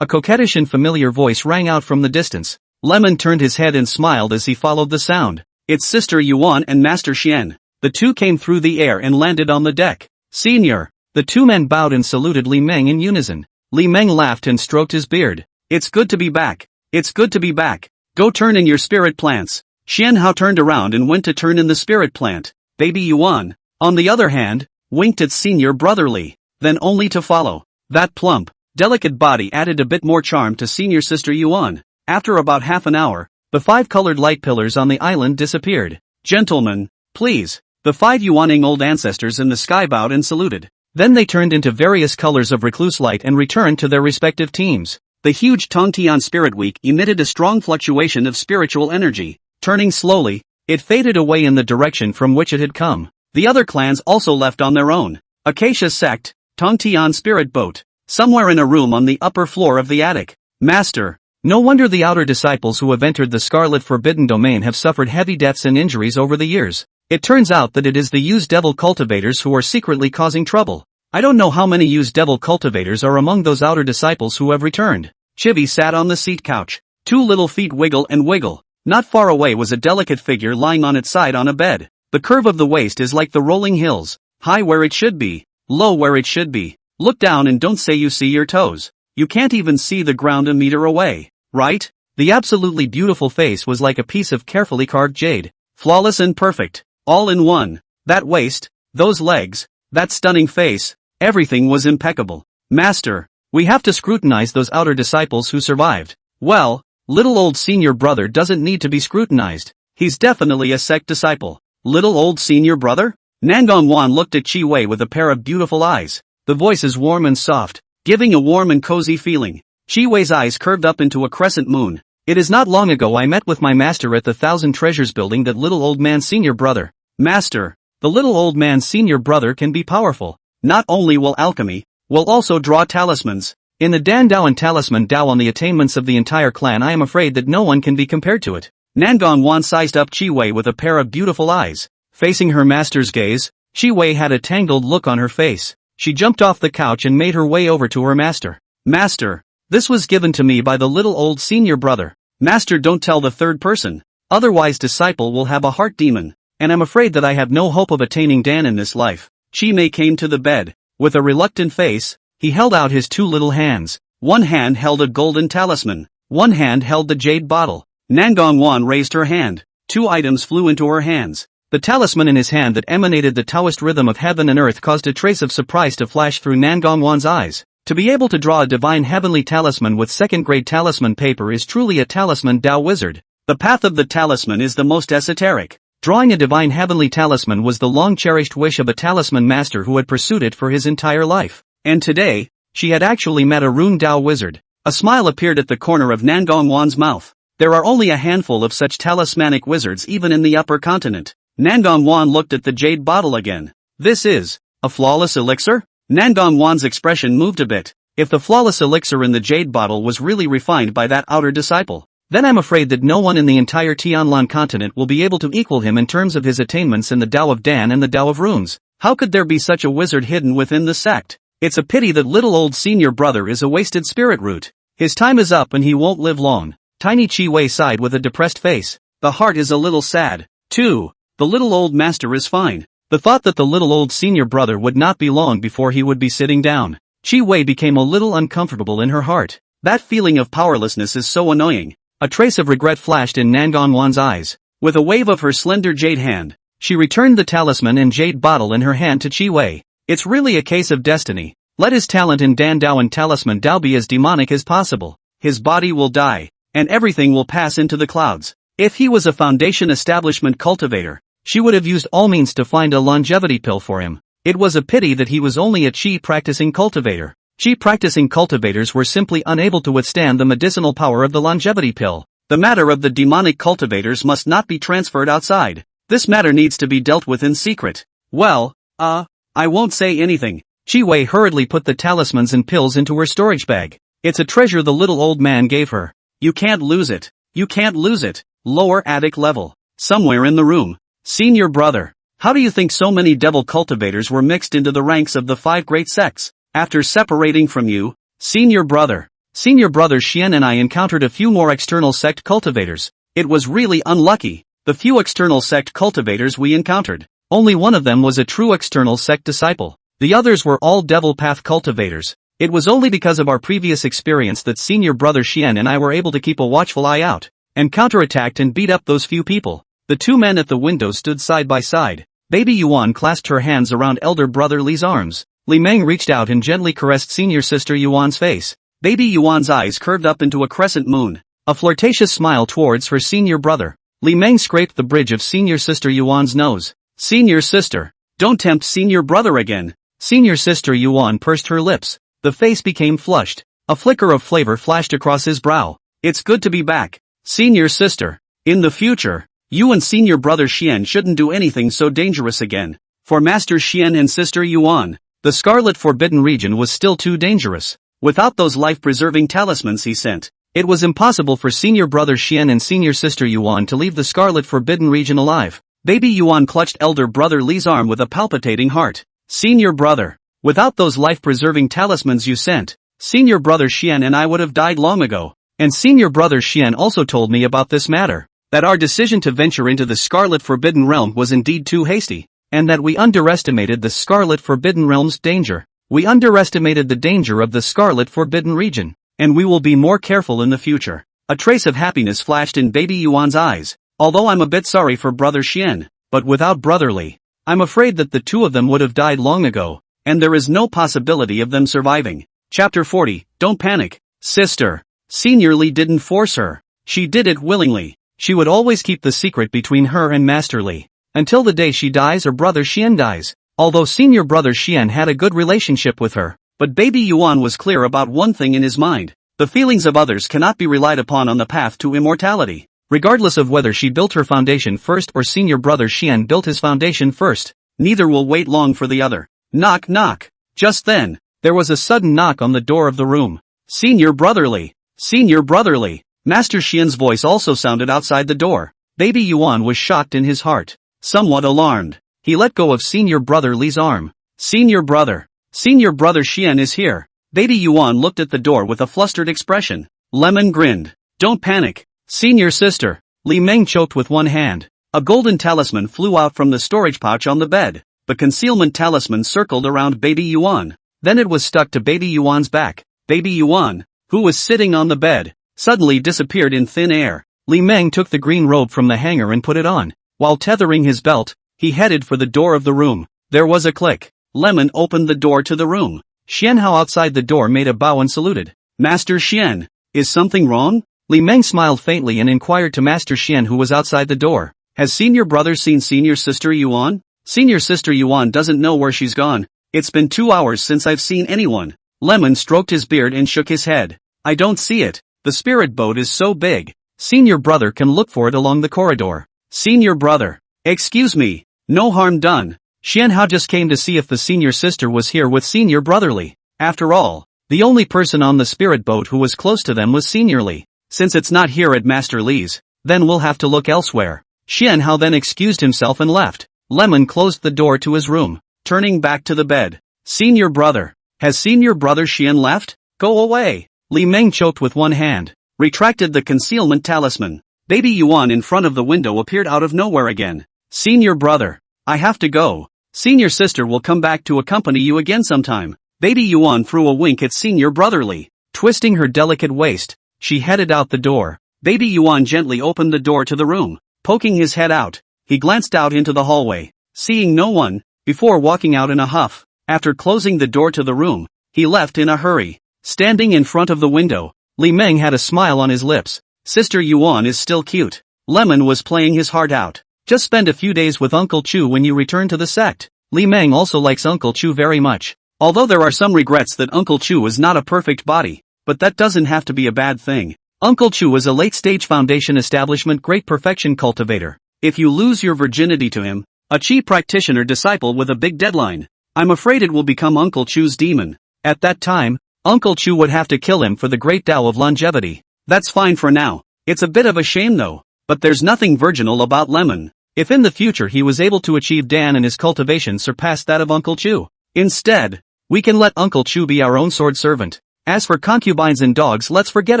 A coquettish and familiar voice rang out from the distance. Lemon turned his head and smiled as he followed the sound. It's Sister Yuan and Master Xian. The two came through the air and landed on the deck. Senior. The two men bowed and saluted Li Meng in unison. Li Meng laughed and stroked his beard. It's good to be back. It's good to be back. Go turn in your spirit plants. Xianhao turned around and went to turn in the spirit plant. Baby Yuan, on the other hand, winked at senior brotherly, then only to follow. That plump, delicate body added a bit more charm to senior sister Yuan. After about half an hour, the 5 colored light pillars on the island disappeared. Gentlemen, please. The 5 Yuaning old ancestors in the sky bowed and saluted. Then they turned into various colors of recluse light and returned to their respective teams. The huge Tongtian Spirit Week emitted a strong fluctuation of spiritual energy. Turning slowly, it faded away in the direction from which it had come. The other clans also left on their own. Acacia Sect, Tongtian Spirit Boat. Somewhere in a room on the upper floor of the attic. Master. No wonder the outer disciples who have entered the Scarlet Forbidden Domain have suffered heavy deaths and injuries over the years. It turns out that it is the used devil cultivators who are secretly causing trouble. I don't know how many used devil cultivators are among those outer disciples who have returned. Chibi sat on the seat couch. 2 little feet wiggle and wiggle. Not far away was a delicate figure lying on its side on a bed. The curve of the waist is like the rolling hills. High where it should be. Low where it should be. Look down and don't say you see your toes. You can't even see the ground a meter away. Right? The absolutely beautiful face was like a piece of carefully carved jade. Flawless and perfect. All in one. That waist, those legs, that stunning face, everything was impeccable. Master, we have to scrutinize those outer disciples who survived. Well, little old senior brother doesn't need to be scrutinized. He's definitely a sect disciple. Little old senior brother? Nangongwan looked at Chi Wei with a pair of beautiful eyes. The voice is warm and soft, giving a warm and cozy feeling. Chi Wei's eyes curved up into a crescent moon. It is not long ago I met with my master at the 1,000 Treasures building. That little old man senior brother. Master, the little old man senior brother can be powerful. Not only will alchemy, will also draw talismans. In the Dan Dao and Talisman Dao on the attainments of the entire clan, I am afraid that no one can be compared to it. Nangongwan sized up Chi Wei with a pair of beautiful eyes. Facing her master's gaze, Chi Wei had a tangled look on her face. She jumped off the couch and made her way over to her master. Master, This was given to me by the little old senior brother. Master, don't tell the third person. Otherwise disciple will have a heart demon. And I'm afraid that I have no hope of attaining Dan in this life. Chi Mei came to the bed. With a reluctant face, he held out his two little hands. One hand held a golden talisman. One hand held the jade bottle. Nangongwan raised her hand. Two items flew into her hands. The talisman in his hand that emanated the Taoist rhythm of heaven and earth caused a trace of surprise to flash through Nangongwan's eyes. To be able to draw a divine heavenly talisman with second-grade talisman paper is truly a talisman Tao wizard. The path of the talisman is the most esoteric. Drawing a divine heavenly talisman was the long-cherished wish of a talisman master who had pursued it for his entire life. And today, she had actually met a rune Tao wizard. A smile appeared at the corner of Nangongwan's mouth. There are only a handful of such talismanic wizards even in the upper continent. Nangongwan looked at the jade bottle again. This is a flawless elixir? Nangongwan's expression moved a bit. If the flawless elixir in the jade bottle was really refined by that outer disciple, then I'm afraid that no one in the entire Tianlan continent will be able to equal him in terms of his attainments in the Tao of Dan and the Tao of Runes. How could there be such a wizard hidden within the sect? It's a pity that little old senior brother is a wasted spirit root. His time is up and he won't live long. Tiny Chi Wei sighed with a depressed face. The heart is a little sad, too. The little old master is fine. The thought that the little old senior brother would not be long before he would be sitting down. Chi Wei became a little uncomfortable in her heart. That feeling of powerlessness is so annoying. A trace of regret flashed in Nangongwan's eyes. With a wave of her slender jade hand, she returned the talisman and jade bottle in her hand to Chi Wei. It's really a case of destiny. Let his talent in Dan Dao and talisman Dao be as demonic as possible. His body will die, and everything will pass into the clouds. If he was a foundation establishment cultivator, she would have used all means to find a longevity pill for him. It was a pity that he was only a Qi practicing cultivator. Qi practicing cultivators were simply unable to withstand the medicinal power of the longevity pill. The matter of the demonic cultivators must not be transferred outside. This matter needs to be dealt with in secret. Well, I won't say anything. Chi Wei hurriedly put the talismans and pills into her storage bag. It's a treasure the little old man gave her. You can't lose it. You can't lose it. Lower attic level. Somewhere in the room. Senior brother. How do you think so many devil cultivators were mixed into the ranks of the 5 great sects? After separating from you, senior brother Xian and I encountered a few more external sect cultivators. It was really unlucky. The few external sect cultivators we encountered, only one of them was a true external sect disciple. The others were all devil path cultivators. It was only because of our previous experience that senior brother Xian and I were able to keep a watchful eye out, and counterattacked and beat up those few people. The two men at the window stood side by side. Baby Yuan clasped her hands around elder brother Li's arms. Li Meng reached out and gently caressed senior sister Yuan's face. Baby Yuan's eyes curved up into a crescent moon, a flirtatious smile towards her senior brother. Li Meng scraped the bridge of senior sister Yuan's nose. Senior sister, don't tempt senior brother again. Senior sister Yuan pursed her lips. The face became flushed. A flicker of flavor flashed across his brow. It's good to be back. Senior sister, in the future, you and senior brother Xian shouldn't do anything so dangerous again. For Master Xian and sister Yuan, the Scarlet Forbidden region was still too dangerous. Without those life-preserving talismans he sent, it was impossible for senior brother Xian and senior sister Yuan to leave the Scarlet Forbidden region alive. Baby Yuan clutched elder brother Li's arm with a palpitating heart. Senior brother, without those life-preserving talismans you sent, senior brother Xian and I would have died long ago. And senior brother Xian also told me about this matter, that our decision to venture into the Scarlet Forbidden Realm was indeed too hasty, and that we underestimated the Scarlet Forbidden Realm's danger. We underestimated the danger of the Scarlet Forbidden region, and we will be more careful in the future. A trace of happiness flashed in baby Yuan's eyes. Although I'm a bit sorry for brother Xian, but without brother Li, I'm afraid that the two of them would have died long ago, and there is no possibility of them surviving. Chapter 40, Don't panic, sister. Senior Li didn't force her. She did it willingly. She would always keep the secret between her and Master Li, until the day she dies or brother Xian dies. Although senior brother Xian had a good relationship with her, but baby Yuan was clear about one thing in his mind. The feelings of others cannot be relied upon on the path to immortality. Regardless of whether she built her foundation first or senior brother Xian built his foundation first, neither will wait long for the other. Knock knock. Just then, there was a sudden knock on the door of the room. Senior brotherly. Senior brotherly. Master Xian's voice also sounded outside the door. Baby Yuan was shocked in his heart, somewhat alarmed. He let go of senior brother Li's arm. Senior brother Xian is here. Baby Yuan looked at the door with a flustered expression. Lemon grinned. Don't panic, senior sister. Li Meng choked with one hand. A golden talisman flew out from the storage pouch on the bed. The concealment talisman circled around Baby Yuan. Then it was stuck to Baby Yuan's back. Baby Yuan, who was sitting on the bed, suddenly disappeared in thin air. Li Meng took the green robe from the hanger and put it on. While tethering his belt, he headed for the door of the room. There was a click. Lemon opened the door to the room. Xianhao outside the door made a bow and saluted. Master Xian, is something wrong? Li Meng smiled faintly and inquired to Master Xian who was outside the door. Has senior brother seen senior sister Yuan? Senior sister Yuan doesn't know where she's gone. It's been 2 hours since I've seen anyone. Lemon stroked his beard and shook his head. I don't see it. The spirit boat is so big. Senior brother can look for it along the corridor. Senior brother. Excuse me. No harm done. Xianhao just came to see if the senior sister was here with senior brotherly. After all, the only person on the spirit boat who was close to them was senior Li. Since it's not here at Master Li's, then we'll have to look elsewhere. Xianhao then excused himself and left. Lemon closed the door to his room, turning back to the bed. Senior brother. Has senior brother Xian left? Go away. Li Meng choked with one hand, retracted the concealment talisman. Baby Yuan in front of the window appeared out of nowhere again. Senior brother. I have to go. Senior sister will come back to accompany you again sometime. Baby Yuan threw a wink at senior brotherly. Twisting her delicate waist, she headed out the door. Baby Yuan gently opened the door to the room. Poking his head out, he glanced out into the hallway, seeing no one, before walking out in a huff. After closing the door to the room, he left in a hurry. Standing in front of the window, Li Meng had a smile on his lips. Sister Yuan is still cute. Lemon was playing his heart out. Just spend a few days with Uncle Chu when you return to the sect. Li Meng also likes Uncle Chu very much. Although there are some regrets that Uncle Chu is not a perfect body, but that doesn't have to be a bad thing. Uncle Chu is a late-stage foundation establishment great perfection cultivator. If you lose your virginity to him, a chi practitioner disciple with a big deadline, I'm afraid it will become Uncle Chu's demon. At that time, Uncle Chu would have to kill him for the great Tao of longevity. That's fine for now. It's a bit of a shame though, but there's nothing virginal about Lemon. If in the future he was able to achieve Dan and his cultivation surpassed that of Uncle Chu, instead, we can let Uncle Chu be our own sword servant. As for concubines and dogs, let's forget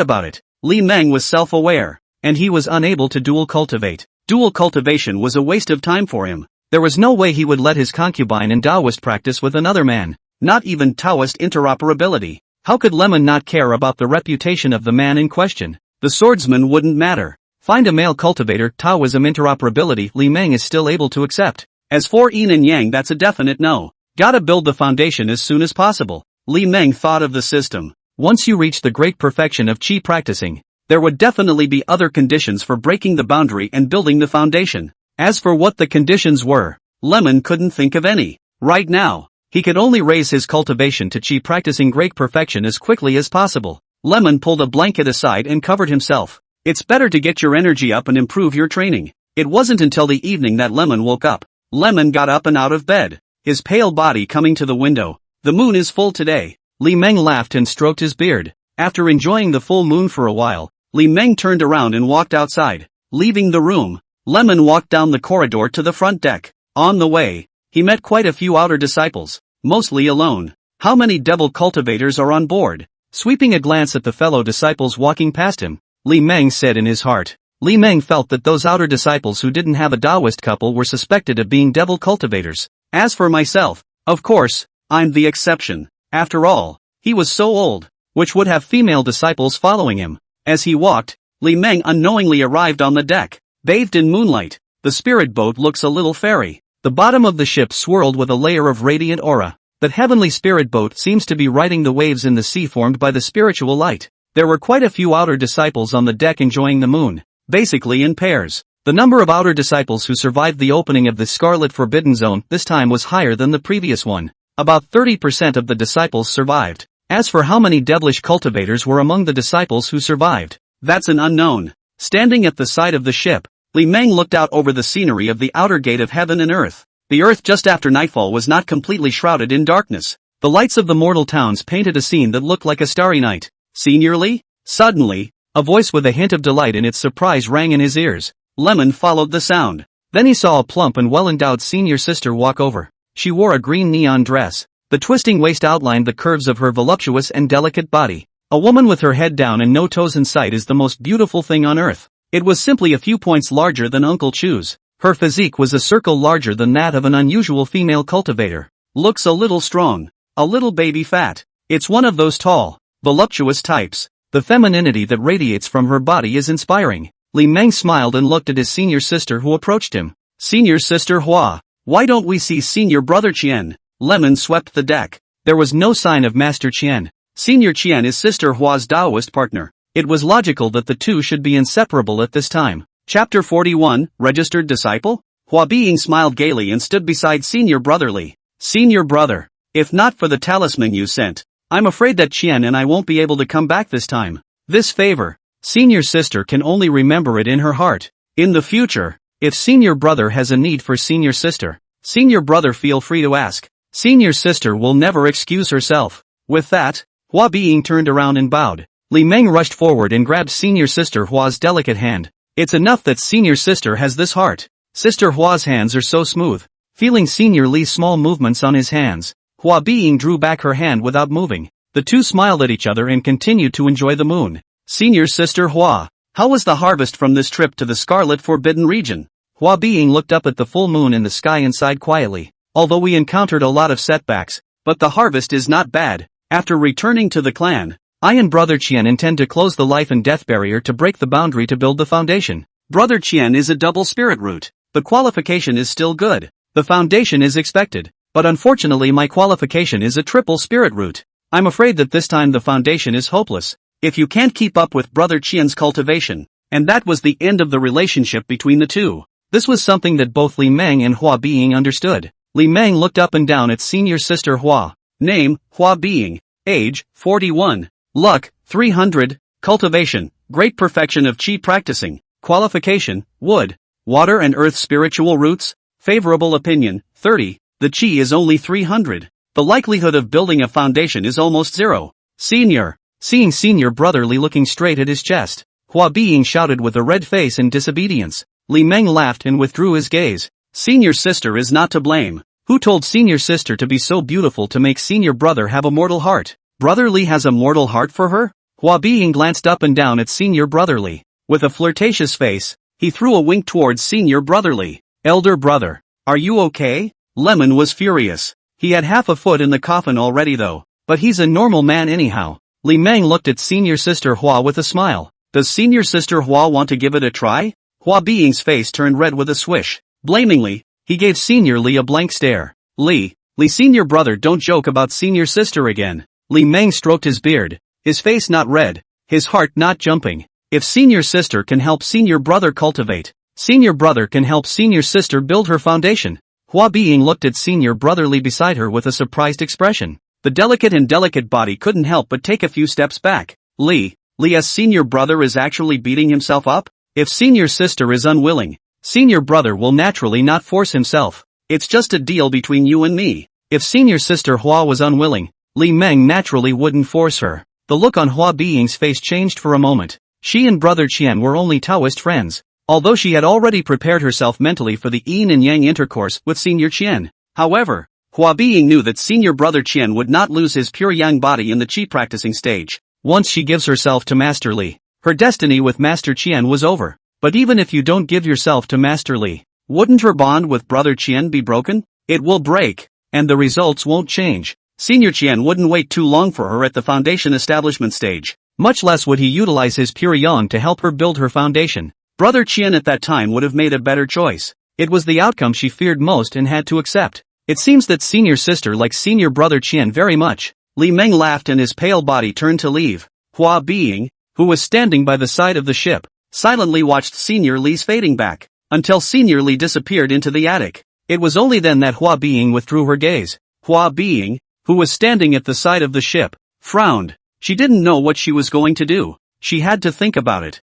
about it. Li Meng was self-aware, and he was unable to dual cultivate. Dual cultivation was a waste of time for him. There was no way he would let his concubine and Taoist practice with another man, not even Taoist interoperability. How could Lemon not care about the reputation of the man in question? The swordsman wouldn't matter. Find a male cultivator. Taoism interoperability Li Meng is still able to accept. As for yin and yang, that's a definite no. Gotta build the foundation as soon as possible. Li Meng thought of the system. Once you reach the great perfection of qi practicing, there would definitely be other conditions for breaking the boundary and building the foundation. As for what the conditions were, Lemon couldn't think of any. Right now, he could only raise his cultivation to qi practicing great perfection as quickly as possible. Lemon pulled a blanket aside and covered himself. It's better to get your energy up and improve your training. It wasn't until the evening that Lemon woke up. Lemon got up and out of bed, his pale body coming to the window. The moon is full today. Li Meng laughed and stroked his beard. After enjoying the full moon for a while, Li Meng turned around and walked outside. Leaving the room, Lemon walked down the corridor to the front deck. On the way, he met quite a few outer disciples, mostly alone. How many devil cultivators are on board? Sweeping a glance at the fellow disciples walking past him, Li Meng said in his heart. Li Meng felt that those outer disciples who didn't have a Taoist couple were suspected of being devil cultivators. As for myself, of course, I'm the exception. After all, he was so old, which would have female disciples following him. As he walked, Li Meng unknowingly arrived on the deck. Bathed in moonlight, the spirit boat looks a little fairy. The bottom of the ship swirled with a layer of radiant aura. That heavenly spirit boat seems to be riding the waves in the sea formed by the spiritual light. There were quite a few outer disciples on the deck enjoying the moon, basically in pairs. The number of outer disciples who survived the opening of the Scarlet Forbidden Zone this time was higher than the previous one. About 30% of the disciples survived. As for how many devilish cultivators were among the disciples who survived, that's an unknown. Standing at the side of the ship, Li Meng looked out over the scenery of the outer gate of heaven and earth. The earth just after nightfall was not completely shrouded in darkness. The lights of the mortal towns painted a scene that looked like a starry night. Seniorly? Suddenly, a voice with a hint of delight in its surprise rang in his ears. Lemon followed the sound. Then he saw a plump and well-endowed senior sister walk over. She wore a green neon dress, The twisting waist outlined the curves of her voluptuous and delicate body. A woman with her head down and no toes in sight is the most beautiful thing on earth. It was simply a few points larger than Uncle Chu's. Her physique was a circle larger than that of an unusual female cultivator. Looks a little strong. A little baby fat. It's one of those tall, voluptuous types. The femininity that radiates from her body is inspiring. Li Meng smiled and looked at his senior sister who approached him. Senior sister Hua. Why don't we see senior brother Qian? Lemon swept the deck. There was no sign of Master Qian. Senior Qian is Sister Hua's Taoist partner. It was logical that the two should be inseparable at this time. Chapter 41, Registered Disciple? Hua Being smiled gaily and stood beside Senior Brother Li. Senior brother, if not for the talisman you sent, I'm afraid that Qian and I won't be able to come back this time. This favor, senior sister can only remember it in her heart. In the future, if senior brother has a need for senior sister, senior brother feel free to ask. Senior sister will never excuse herself. With that, Hua Being turned around and bowed. Li Meng rushed forward and grabbed senior sister Hua's delicate hand. It's enough that senior sister has this heart. Sister Hua's hands are so smooth. Feeling senior Li's small movements on his hands, Hua Being drew back her hand without moving. The two smiled at each other and continued to enjoy the moon. Senior sister Hua, how was the harvest from this trip to the Scarlet Forbidden region? Hua Being looked up at the full moon in the sky and sighed quietly. Although we encountered a lot of setbacks, but the harvest is not bad. After returning to the clan, I and Brother Qian intend to close the life and death barrier to break the boundary to build the foundation. Brother Qian is a double spirit root. The qualification is still good. The foundation is expected, but unfortunately my qualification is a triple spirit root. I'm afraid that this time the foundation is hopeless. If you can't keep up with Brother Qian's cultivation, and that was the end of the relationship between the two. This was something that both Li Meng and Hua Being understood. Li Meng looked up and down at senior sister Hua. Name, Hua Being. Age, 41. Luck, 300. Cultivation, great perfection of qi practicing. Qualification, wood, water and earth spiritual roots. Favorable opinion, 30. The qi is only 300. The likelihood of building a foundation is almost zero. Senior. Seeing senior brother Li looking straight at his chest, Hua Being shouted with a red face in disobedience. Li Meng laughed and withdrew his gaze. Senior sister is not to blame. Who told senior sister to be so beautiful to make senior brother have a mortal heart? Brother Li has a mortal heart for her? Hua Being glanced up and down at senior brother Li. With a flirtatious face, he threw a wink towards senior brother Li. Elder brother, are you okay? Lemon was furious. He had half a foot in the coffin already though, but he's a normal man anyhow. Li Meng looked at senior sister Hua with a smile. Does senior sister Hua want to give it a try? Hua Being's face turned red with a swish. Blamingly, he gave senior Li a blank stare. Li senior brother, don't joke about senior sister again. Li Meng stroked his beard, his face not red, his heart not jumping. If senior sister can help senior brother cultivate, senior brother can help senior sister build her foundation. Hua Being looked at senior brother Li beside her with a surprised expression. The delicate body couldn't help but take a few steps back. Li's senior brother is actually beating himself up? If senior sister is unwilling, senior brother will naturally not force himself. It's just a deal between you and me. If senior sister Hua was unwilling, Li Meng naturally wouldn't force her. The look on Hua Being's face changed for a moment. She and brother Qian were only Taoist friends, although she had already prepared herself mentally for the yin and yang intercourse with senior Qian. However, Hua Being knew that senior brother Qian would not lose his pure yang body in the qi practicing stage. Once she gives herself to Master Li, her destiny with Master Qian was over. But even if you don't give yourself to Master Li, wouldn't her bond with brother Qian be broken? It will break, and the results won't change. Senior Qian wouldn't wait too long for her at the foundation establishment stage. Much less would he utilize his pure yang to help her build her foundation. Brother Qian at that time would have made a better choice. It was the outcome she feared most and had to accept. It seems that senior sister likes senior brother Qian very much. Li Meng laughed and his pale body turned to leave. Hua Being, who was standing by the side of the ship, silently watched senior Li's fading back, until senior Li disappeared into the attic. It was only then that Hua Being withdrew her gaze. Hua Being, who was standing at the side of the ship, frowned. She didn't know what she was going to do. She had to think about it.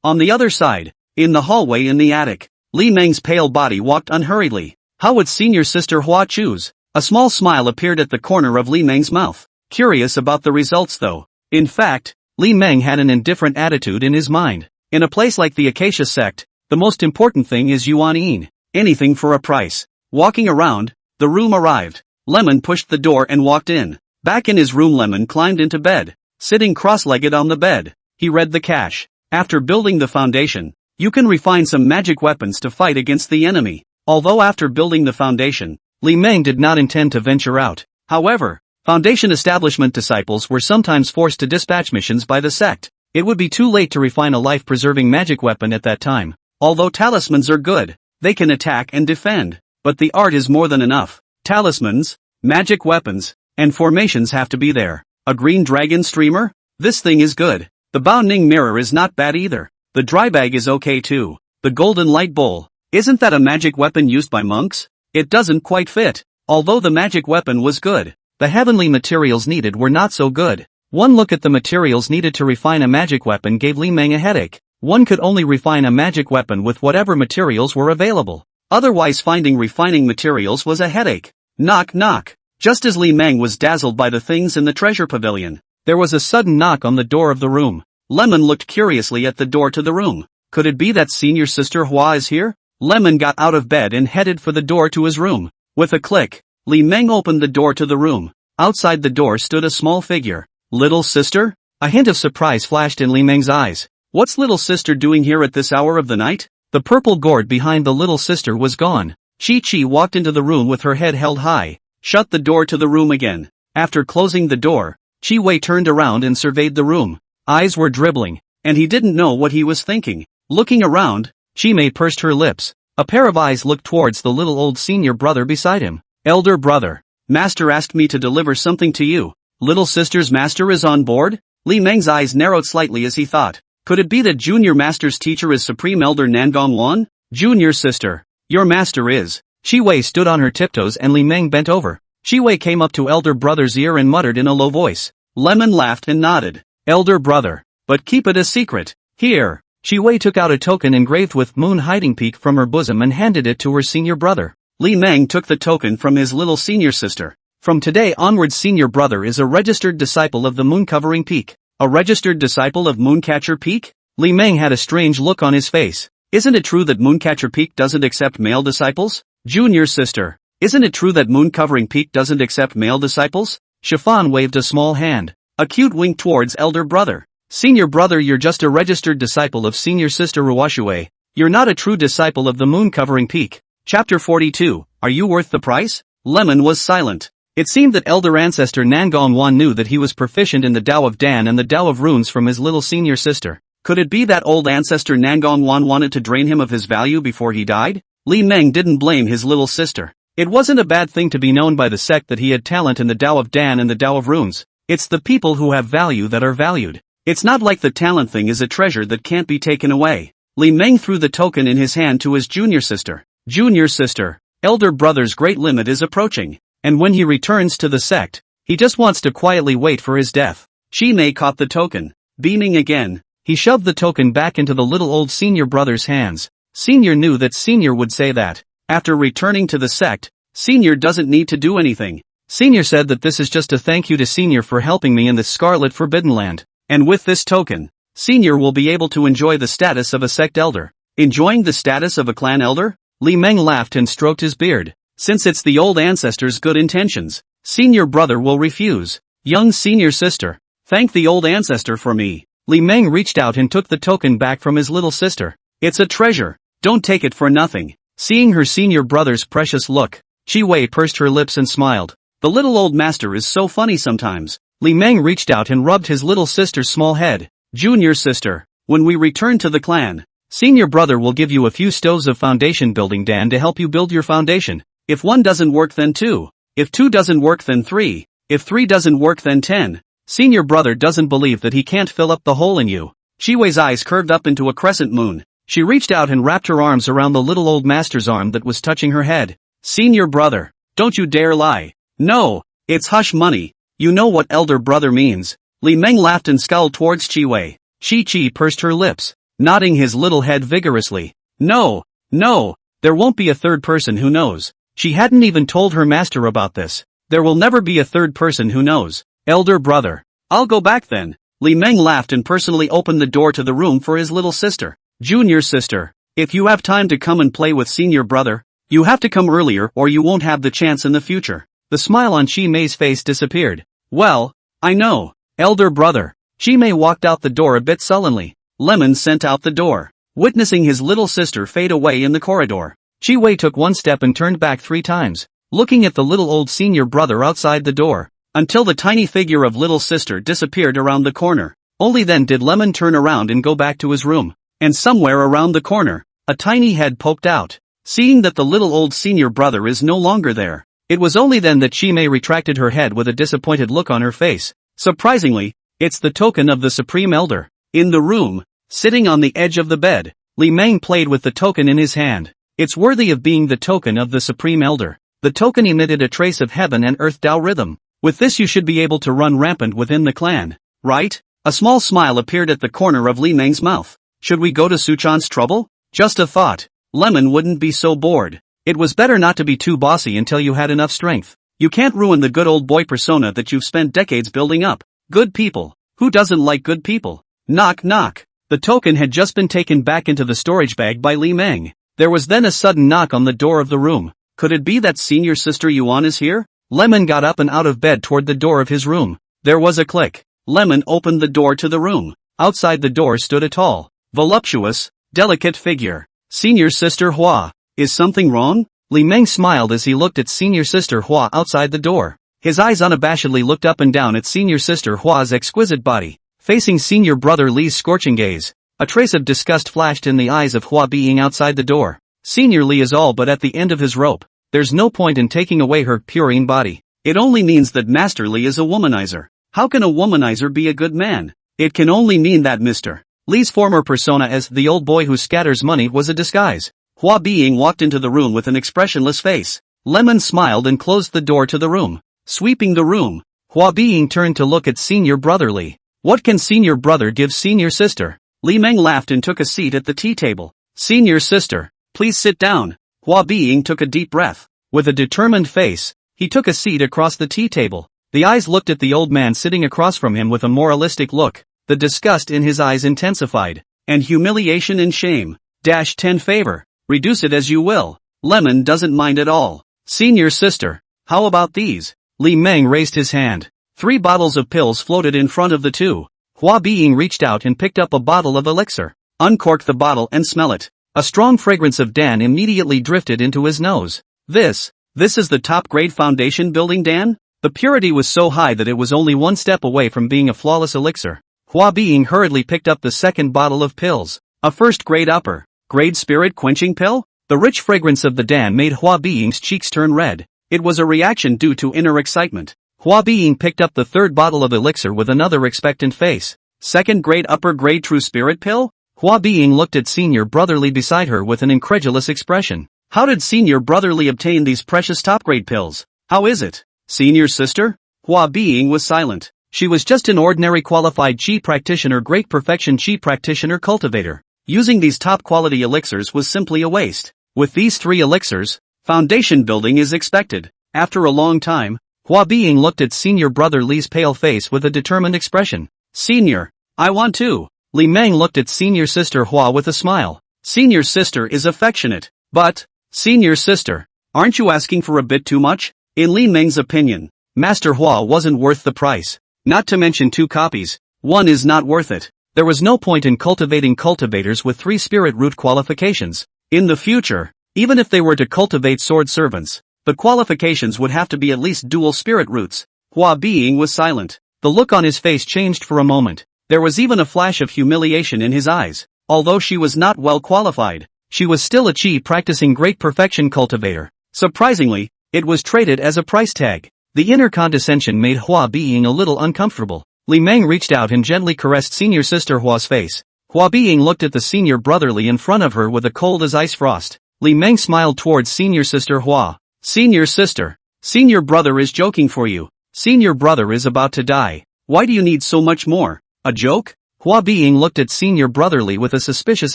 On the other side, in the hallway in the attic, Li Meng's pale body walked unhurriedly. How would senior sister Hua choose? A small smile appeared at the corner of Li Meng's mouth. Curious about the results though. In fact, Li Meng had an indifferent attitude in his mind. In a place like the Acacia Sect, the most important thing is yuan yin. Anything for a price. Walking around, the room arrived. Lemon pushed the door and walked in. Back in his room, Lemon climbed into bed. Sitting cross-legged on the bed, he read the cache. After building the foundation, you can refine some magic weapons to fight against the enemy. Although after building the foundation, Li Meng did not intend to venture out. However, Foundation establishment disciples were sometimes forced to dispatch missions by the sect. It would be too late to refine a life-preserving magic weapon at that time. Although talismans are good, they can attack and defend. But the art is more than enough. Talismans, magic weapons, and formations have to be there. A green dragon streamer? This thing is good. The Bao Ning mirror is not bad either. The dry bag is okay too. The golden light bowl. Isn't that a magic weapon used by monks? It doesn't quite fit. Although the magic weapon was good, the heavenly materials needed were not so good. One look at the materials needed to refine a magic weapon gave Li Meng a headache. One could only refine a magic weapon with whatever materials were available. Otherwise finding refining materials was a headache. Knock knock. Just as Li Meng was dazzled by the things in the treasure pavilion, there was a sudden knock on the door of the room. Lemon looked curiously at the door to the room. Could it be that senior sister Hua is here? Lemon got out of bed and headed for the door to his room. With a click, Li Meng opened the door to the room. Outside the door stood a small figure. Little sister? A hint of surprise flashed in Li Meng's eyes. What's little sister doing here at this hour of the night? The purple gourd behind the little sister was gone. Chi walked into the room with her head held high, shut the door to the room again. After closing the door, Chi turned around and surveyed the room. Eyes were dribbling, and he didn't know what he was thinking. Looking around, Chi pursed her lips. A pair of eyes looked towards the little old senior brother beside him. Elder brother, master asked me to deliver something to you. Little sister's master is on board? Li Meng's eyes narrowed slightly as he thought. Could it be that junior master's teacher is Supreme Elder Nangong Wan? Junior sister, your master is. Chi stood on her tiptoes and Li Meng bent over. Chi came up to elder brother's ear and muttered in a low voice. Lemon laughed and nodded. Elder brother, but keep it a secret. Here. Chi took out a token engraved with Moon Hiding Peak from her bosom and handed it to her senior brother. Li Meng took the token from his little senior sister. From today onwards, senior brother is a registered disciple of the Moon Covering Peak. A registered disciple of Mooncatcher Peak? Li Meng had a strange look on his face. Isn't it true that Mooncatcher Peak doesn't accept male disciples? Junior sister, isn't it true that Moon Covering Peak doesn't accept male disciples? Chiffon waved a small hand. A cute wink towards elder brother. Senior brother, you're just a registered disciple of senior sister Ruoshue. You're not a true disciple of the Moon Covering Peak. Chapter 42, Are you worth the price? Lemon was silent. It seemed that elder ancestor Nangong Wan knew that he was proficient in the Tao of Dan and the Tao of Runes from his little senior sister. Could it be that old ancestor Nangong Wan wanted to drain him of his value before he died? Li Meng didn't blame his little sister. It wasn't a bad thing to be known by the sect that he had talent in the Tao of Dan and the Tao of Runes. It's the people who have value that are valued. It's not like the talent thing is a treasure that can't be taken away. Li Meng threw the token in his hand to his junior sister. Junior sister, elder brother's great limit is approaching. And when he returns to the sect, he just wants to quietly wait for his death. Chi caught the token. Beaming again, he shoved the token back into the little old senior brother's hands. Senior knew that senior would say that. After returning to the sect, senior doesn't need to do anything. Senior said that this is just a thank you to senior for helping me in the Scarlet Forbidden Land. And with this token, senior will be able to enjoy the status of a sect elder. Enjoying the status of a clan elder? Li Meng laughed and stroked his beard. Since it's the old ancestor's good intentions, senior brother will refuse. Young senior sister, thank the old ancestor for me. Li Meng reached out and took the token back from his little sister. It's a treasure, don't take it for nothing. Seeing her senior brother's precious look, Chi pursed her lips and smiled. The little old master is so funny sometimes. Li Meng reached out and rubbed his little sister's small head. Junior sister, when we return to the clan, senior brother will give you a few stoves of foundation building Dan to help you build your foundation. If 1 doesn't work then 2, if 2 doesn't work then 3, if 3 doesn't work then 10. Senior brother doesn't believe that he can't fill up the hole in you. Chiwe's eyes curved up into a crescent moon. She reached out and wrapped her arms around the little old master's arm that was touching her head. Senior brother, don't you dare lie. No, it's hush money. You know what elder brother means. Li Meng laughed and scowled towards Chi. Chi pursed her lips, nodding his little head vigorously. No, there won't be a third person who knows. She hadn't even told her master about this. There will never be a third person who knows. Elder brother. I'll go back then. Li Meng laughed and personally opened the door to the room for his little sister. Junior sister, if you have time to come and play with senior brother, you have to come earlier or you won't have the chance in the future. The smile on Chi Mei's face disappeared. Well, I know. Elder brother. Chi Mei walked out the door a bit sullenly. Lemon sent out the door. Witnessing his little sister fade away in the corridor, Chi Wei took one step and turned back 3 times, looking at the little old senior brother outside the door, until the tiny figure of little sister disappeared around the corner. Only then did Lemon turn around and go back to his room, and somewhere around the corner, a tiny head poked out. Seeing that the little old senior brother is no longer there, it was only then that Chi Mei retracted her head with a disappointed look on her face. Surprisingly, it's the token of the Supreme Elder. In the room, sitting on the edge of the bed, Li Meng played with the token in his hand. It's worthy of being the token of the Supreme Elder. The token emitted a trace of heaven and earth Tao rhythm. With this you should be able to run rampant within the clan, right? A small smile appeared at the corner of Li Meng's mouth. Should we go to Suchan's trouble? Just a thought. Lemon wouldn't be so bored. It was better not to be too bossy until you had enough strength. You can't ruin the good old boy persona that you've spent decades building up. Good people. Who doesn't like good people? Knock knock. The token had just been taken back into the storage bag by Li Meng. There was then a sudden knock on the door of the room. Could it be that senior sister Yuan is here? Lemon got up and out of bed toward the door of his room. There was a click. Lemon opened the door to the room. Outside the door stood a tall, voluptuous, delicate figure. Senior sister Hua. Is something wrong? Li Meng smiled as he looked at senior sister Hua outside the door. His eyes unabashedly looked up and down at senior sister Hua's exquisite body. Facing senior brother Li's scorching gaze, a trace of disgust flashed in the eyes of Hua being outside the door. Senior Li is all but at the end of his rope. There's no point in taking away her purine body. It only means that Master Li is a womanizer. How can a womanizer be a good man? It can only mean that Mr. Li's former persona as the old boy who scatters money was a disguise. Hua being walked into the room with an expressionless face. Lemon smiled and closed the door to the room. Sweeping the room, Hua being turned to look at senior brother Li. What can senior brother give senior sister? Li Meng laughed and took a seat at the tea table. Senior sister, please sit down. Hua being took a deep breath. With a determined face, he took a seat across the tea table. The eyes looked at the old man sitting across from him with a moralistic look. The disgust in his eyes intensified. And humiliation and shame. -10 favor. Reduce it as you will. Lemon doesn't mind at all. Senior sister, how about these? Li Meng raised his hand. 3 bottles of pills floated in front of the two. Hua being reached out and picked up a bottle of elixir. Uncork the bottle and smell it. A strong fragrance of Dan immediately drifted into his nose. This is the top-grade foundation building Dan? The purity was so high that it was only one step away from being a flawless elixir. Hua being hurriedly picked up the second bottle of pills. A first-grade upper-grade spirit-quenching pill? The rich fragrance of the Dan made Hua being's cheeks turn red. It was a reaction due to inner excitement. Hua being picked up the third bottle of elixir with another expectant face. Second-grade upper-grade true spirit pill? Hua being looked at senior brotherly beside her with an incredulous expression. How did senior brotherly obtain these precious top-grade pills? How is it? Senior sister? Hua being was silent. She was just an ordinary qualified chi practitioner, great perfection chi practitioner cultivator. Using these top-quality elixirs was simply a waste. With these 3 elixirs, foundation building is expected. After a long time, Hua being looked at senior brother Li's pale face with a determined expression. Senior, I want to. Li Meng looked at senior sister Hua with a smile. Senior sister is affectionate. But, senior sister, aren't you asking for a bit too much? In Li Meng's opinion, Master Hua wasn't worth the price. Not to mention 2 copies. 1 is not worth it. There was no point in cultivating cultivators with 3 spirit root qualifications. In the future, even if they were to cultivate sword servants, the qualifications would have to be at least dual spirit roots. Hua being was silent. The look on his face changed for a moment. There was even a flash of humiliation in his eyes. Although she was not well qualified, she was still a chi practicing great perfection cultivator. Surprisingly, it was traded as a price tag. The inner condescension made Hua being a little uncomfortable. Li Meng reached out and gently caressed senior sister Hua's face. Hua being looked at the senior brotherly in front of her with a cold as ice frost. Li Meng smiled towards senior sister Hua. Senior sister, senior brother is joking for you. Senior brother is about to die. Why do you need so much more? A joke? Hua being looked at senior brotherly with a suspicious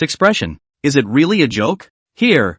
expression. Is it really a joke? Here,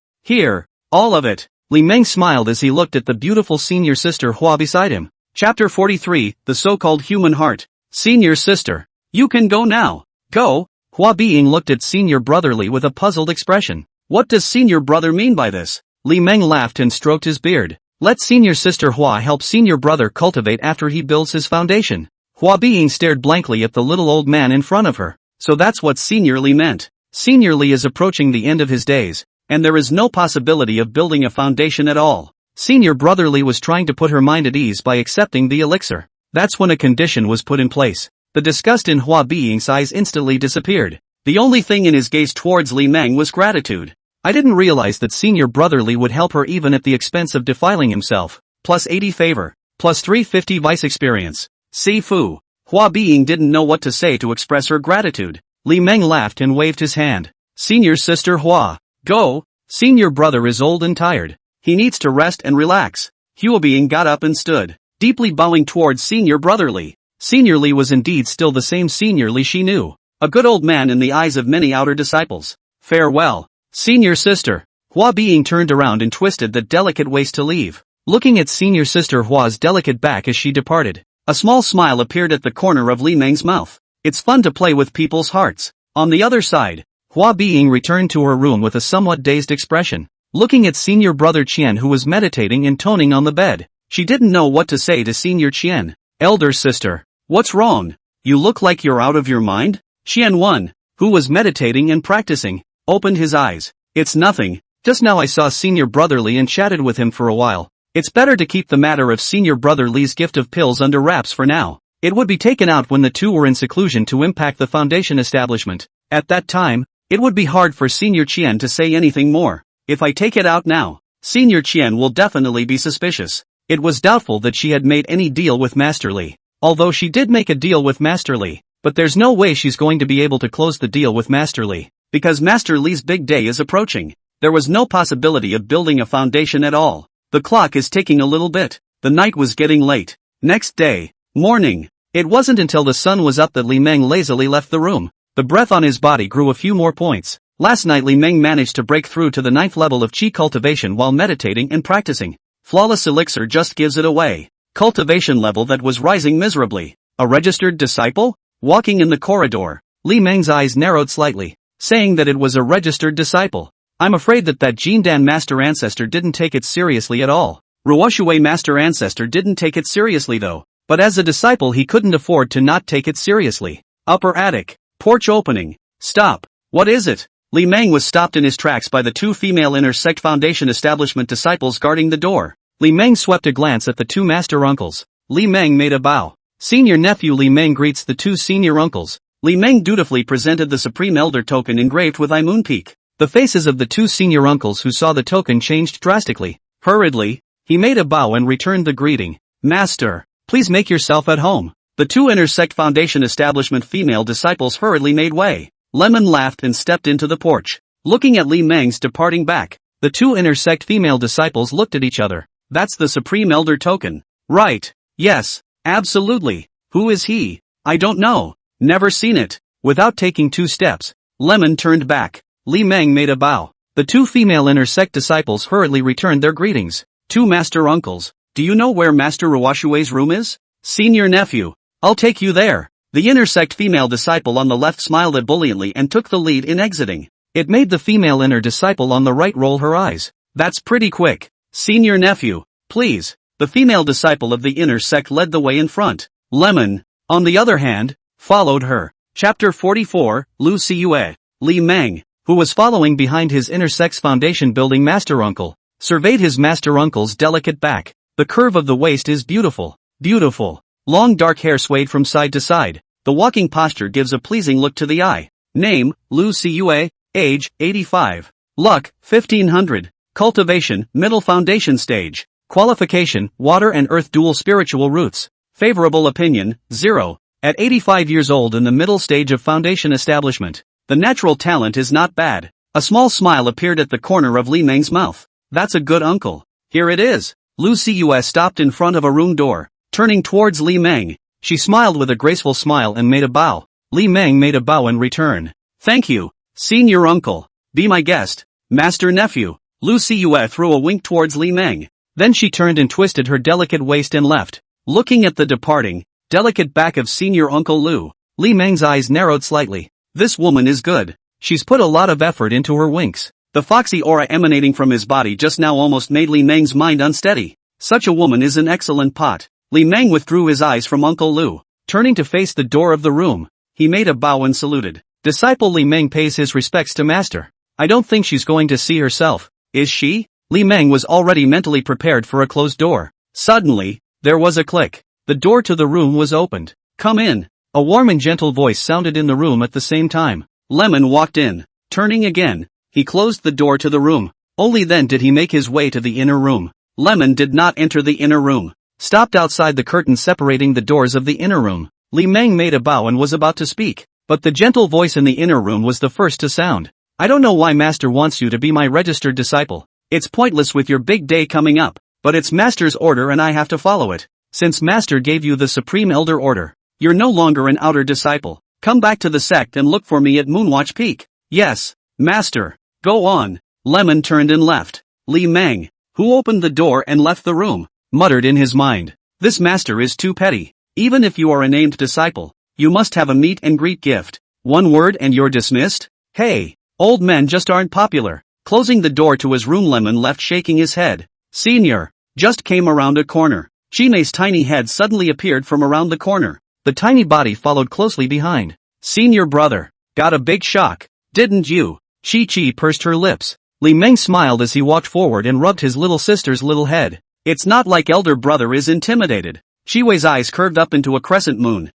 all of it. Li Meng smiled as he looked at the beautiful senior sister Hua beside him. Chapter 43, The So-Called Human Heart. Senior sister, you can go now. Go? Hua being looked at senior brotherly with a puzzled expression. What does senior brother mean by this? Li Meng laughed and stroked his beard. Let senior sister Hua help senior brother cultivate after he builds his foundation. Hua Being stared blankly at the little old man in front of her. So that's what Senior Li meant. Senior Li is approaching the end of his days, and there is no possibility of building a foundation at all. Senior brother Li was trying to put her mind at ease by accepting the elixir. That's when a condition was put in place. The disgust in Hua Being's eyes instantly disappeared. The only thing in his gaze towards Li Meng was gratitude. I didn't realize that senior brother Li would help her even at the expense of defiling himself. Plus 80 favor. Plus 350 vice experience. See Fu. Hua Being didn't know what to say to express her gratitude. Li Meng laughed and waved his hand. Senior sister Hua. Go. Senior brother is old and tired. He needs to rest and relax. Hua Being got up and stood, deeply bowing towards senior brother Li. Senior Li was indeed still the same senior Li she knew. A good old man in the eyes of many outer disciples. Farewell. Senior sister. Hua Being turned around and twisted that delicate waist to leave, looking at senior sister Hua's delicate back as she departed. A small smile appeared at the corner of Li Meng's mouth. It's fun to play with people's hearts. On the other side, Hua Being returned to her room with a somewhat dazed expression, looking at senior brother Qian who was meditating and toning on the bed. She didn't know what to say to senior Qian. Elder sister. What's wrong? You look like you're out of your mind? Qian 1, who was meditating and practicing, opened his eyes. It's nothing. Just now I saw senior brother Li and chatted with him for a while. It's better to keep the matter of senior brother Li's gift of pills under wraps for now. It would be taken out when the two were in seclusion to impact the foundation establishment. At that time, it would be hard for senior Qian to say anything more. If I take it out now, senior Qian will definitely be suspicious. It was doubtful that she had made any deal with Master Li. Although she did make a deal with Master Li, but there's no way she's going to be able to close the deal with Master Li. Because Master Li's big day is approaching, there was no possibility of building a foundation at all. The clock is ticking a little bit. The night was getting late. Next day, morning. It wasn't until the sun was up that Li Meng lazily left the room. The breath on his body grew a few more points. Last night Li Meng managed to break through to the 9th level of Qi cultivation while meditating and practicing. Flawless elixir just gives it away. Cultivation level that was rising miserably. A registered disciple? Walking in the corridor, Li Meng's eyes narrowed slightly, saying that it was a registered disciple. I'm afraid that Jindan Master Ancestor didn't take it seriously at all. Ruoshui Master Ancestor didn't take it seriously though, but as a disciple he couldn't afford to not take it seriously. Upper attic, porch opening. Stop. What is it? Li Meng was stopped in his tracks by the two female Inner Sect Foundation establishment disciples guarding the door. Li Meng swept a glance at the two master uncles. Li Meng made a bow. Senior nephew Li Meng greets the two senior uncles. Li Meng dutifully presented the Supreme Elder token engraved with Moon Peak. The faces of the two senior uncles who saw the token changed drastically. Hurriedly, he made a bow and returned the greeting. Master, please make yourself at home. The two Inner Sect Foundation establishment female disciples hurriedly made way. Lemon laughed and stepped into the porch. Looking at Li Meng's departing back, the two Inner Sect female disciples looked at each other. That's the Supreme Elder token. Right. Yes. Absolutely. Who is he? I don't know. Never seen it. Without taking 2 steps, Lemon turned back. Li Meng made a bow. The two female Inner Sect disciples hurriedly returned their greetings. Two master uncles. Do you know where Master Ruoshui's room is? Senior nephew. I'll take you there. The Inner Sect female disciple on the left smiled ebulliently and took the lead in exiting. It made the female inner disciple on the right roll her eyes. That's pretty quick. Senior nephew, please. The female disciple of the Inner Sect led the way in front. Lemon, on the other hand, followed her. Chapter 44, Lu Siyue. Li Meng, who was following behind his Inner Sect's foundation building master uncle, surveyed his master uncle's delicate back. The curve of the waist is beautiful. Beautiful. Long dark hair swayed from side to side. The walking posture gives a pleasing look to the eye. Name, Lu Siyue. Age, 85. Luck, 1500. Cultivation, middle foundation stage. Qualification, water and earth dual spiritual roots. Favorable opinion, 0. At 85 years old in the middle stage of foundation establishment. The natural talent is not bad. A small smile appeared at the corner of Li Meng's mouth. That's a good uncle. Here it is. Lu Siyue stopped in front of a room door. Turning towards Li Meng, she smiled with a graceful smile and made a bow. Li Meng made a bow in return. Thank you, senior uncle. Be my guest, master nephew. Lu Siyue threw a wink towards Li Meng. Then she turned and twisted her delicate waist and left. Looking at the departing, delicate back of senior uncle Lu, Li Meng's eyes narrowed slightly. This woman is good. She's put a lot of effort into her winks. The foxy aura emanating from his body just now almost made Li Meng's mind unsteady. Such a woman is an excellent pot. Li Meng withdrew his eyes from Uncle Lu. Turning to face the door of the room, he made a bow and saluted. Disciple Li Meng pays his respects to master. I don't think she's going to see herself, is she? Li Meng was already mentally prepared for a closed door. Suddenly, there was a click. The door to the room was opened. Come in. A warm and gentle voice sounded in the room at the same time. Lemon walked in. Turning again, he closed the door to the room. Only then did he make his way to the inner room. Lemon did not enter the inner room. Stopped outside the curtain separating the doors of the inner room. Li Meng made a bow and was about to speak, but the gentle voice in the inner room was the first to sound. I don't know why Master wants you to be my registered disciple. It's pointless with your big day coming up, but it's Master's order and I have to follow it. Since Master gave you the Supreme Elder Order, you're no longer an outer disciple. Come back to the sect and look for me at Moonwatch Peak. Yes, Master. Go on. Lemon turned and left. Li Meng, who opened the door and left the room, muttered in his mind. This master is too petty. Even if you are a named disciple, you must have a meet and greet gift. One word and you're dismissed? Hey, old men just aren't popular. Closing the door to his room, Lemon left shaking his head. Senior, just came around a corner. Chine's tiny head suddenly appeared from around the corner. The tiny body followed closely behind. Senior brother, got a big shock, didn't you? Chi pursed her lips. Li Meng smiled as he walked forward and rubbed his little sister's little head. It's not like elder brother is intimidated. Chi-Wei's eyes curved up into a crescent moon.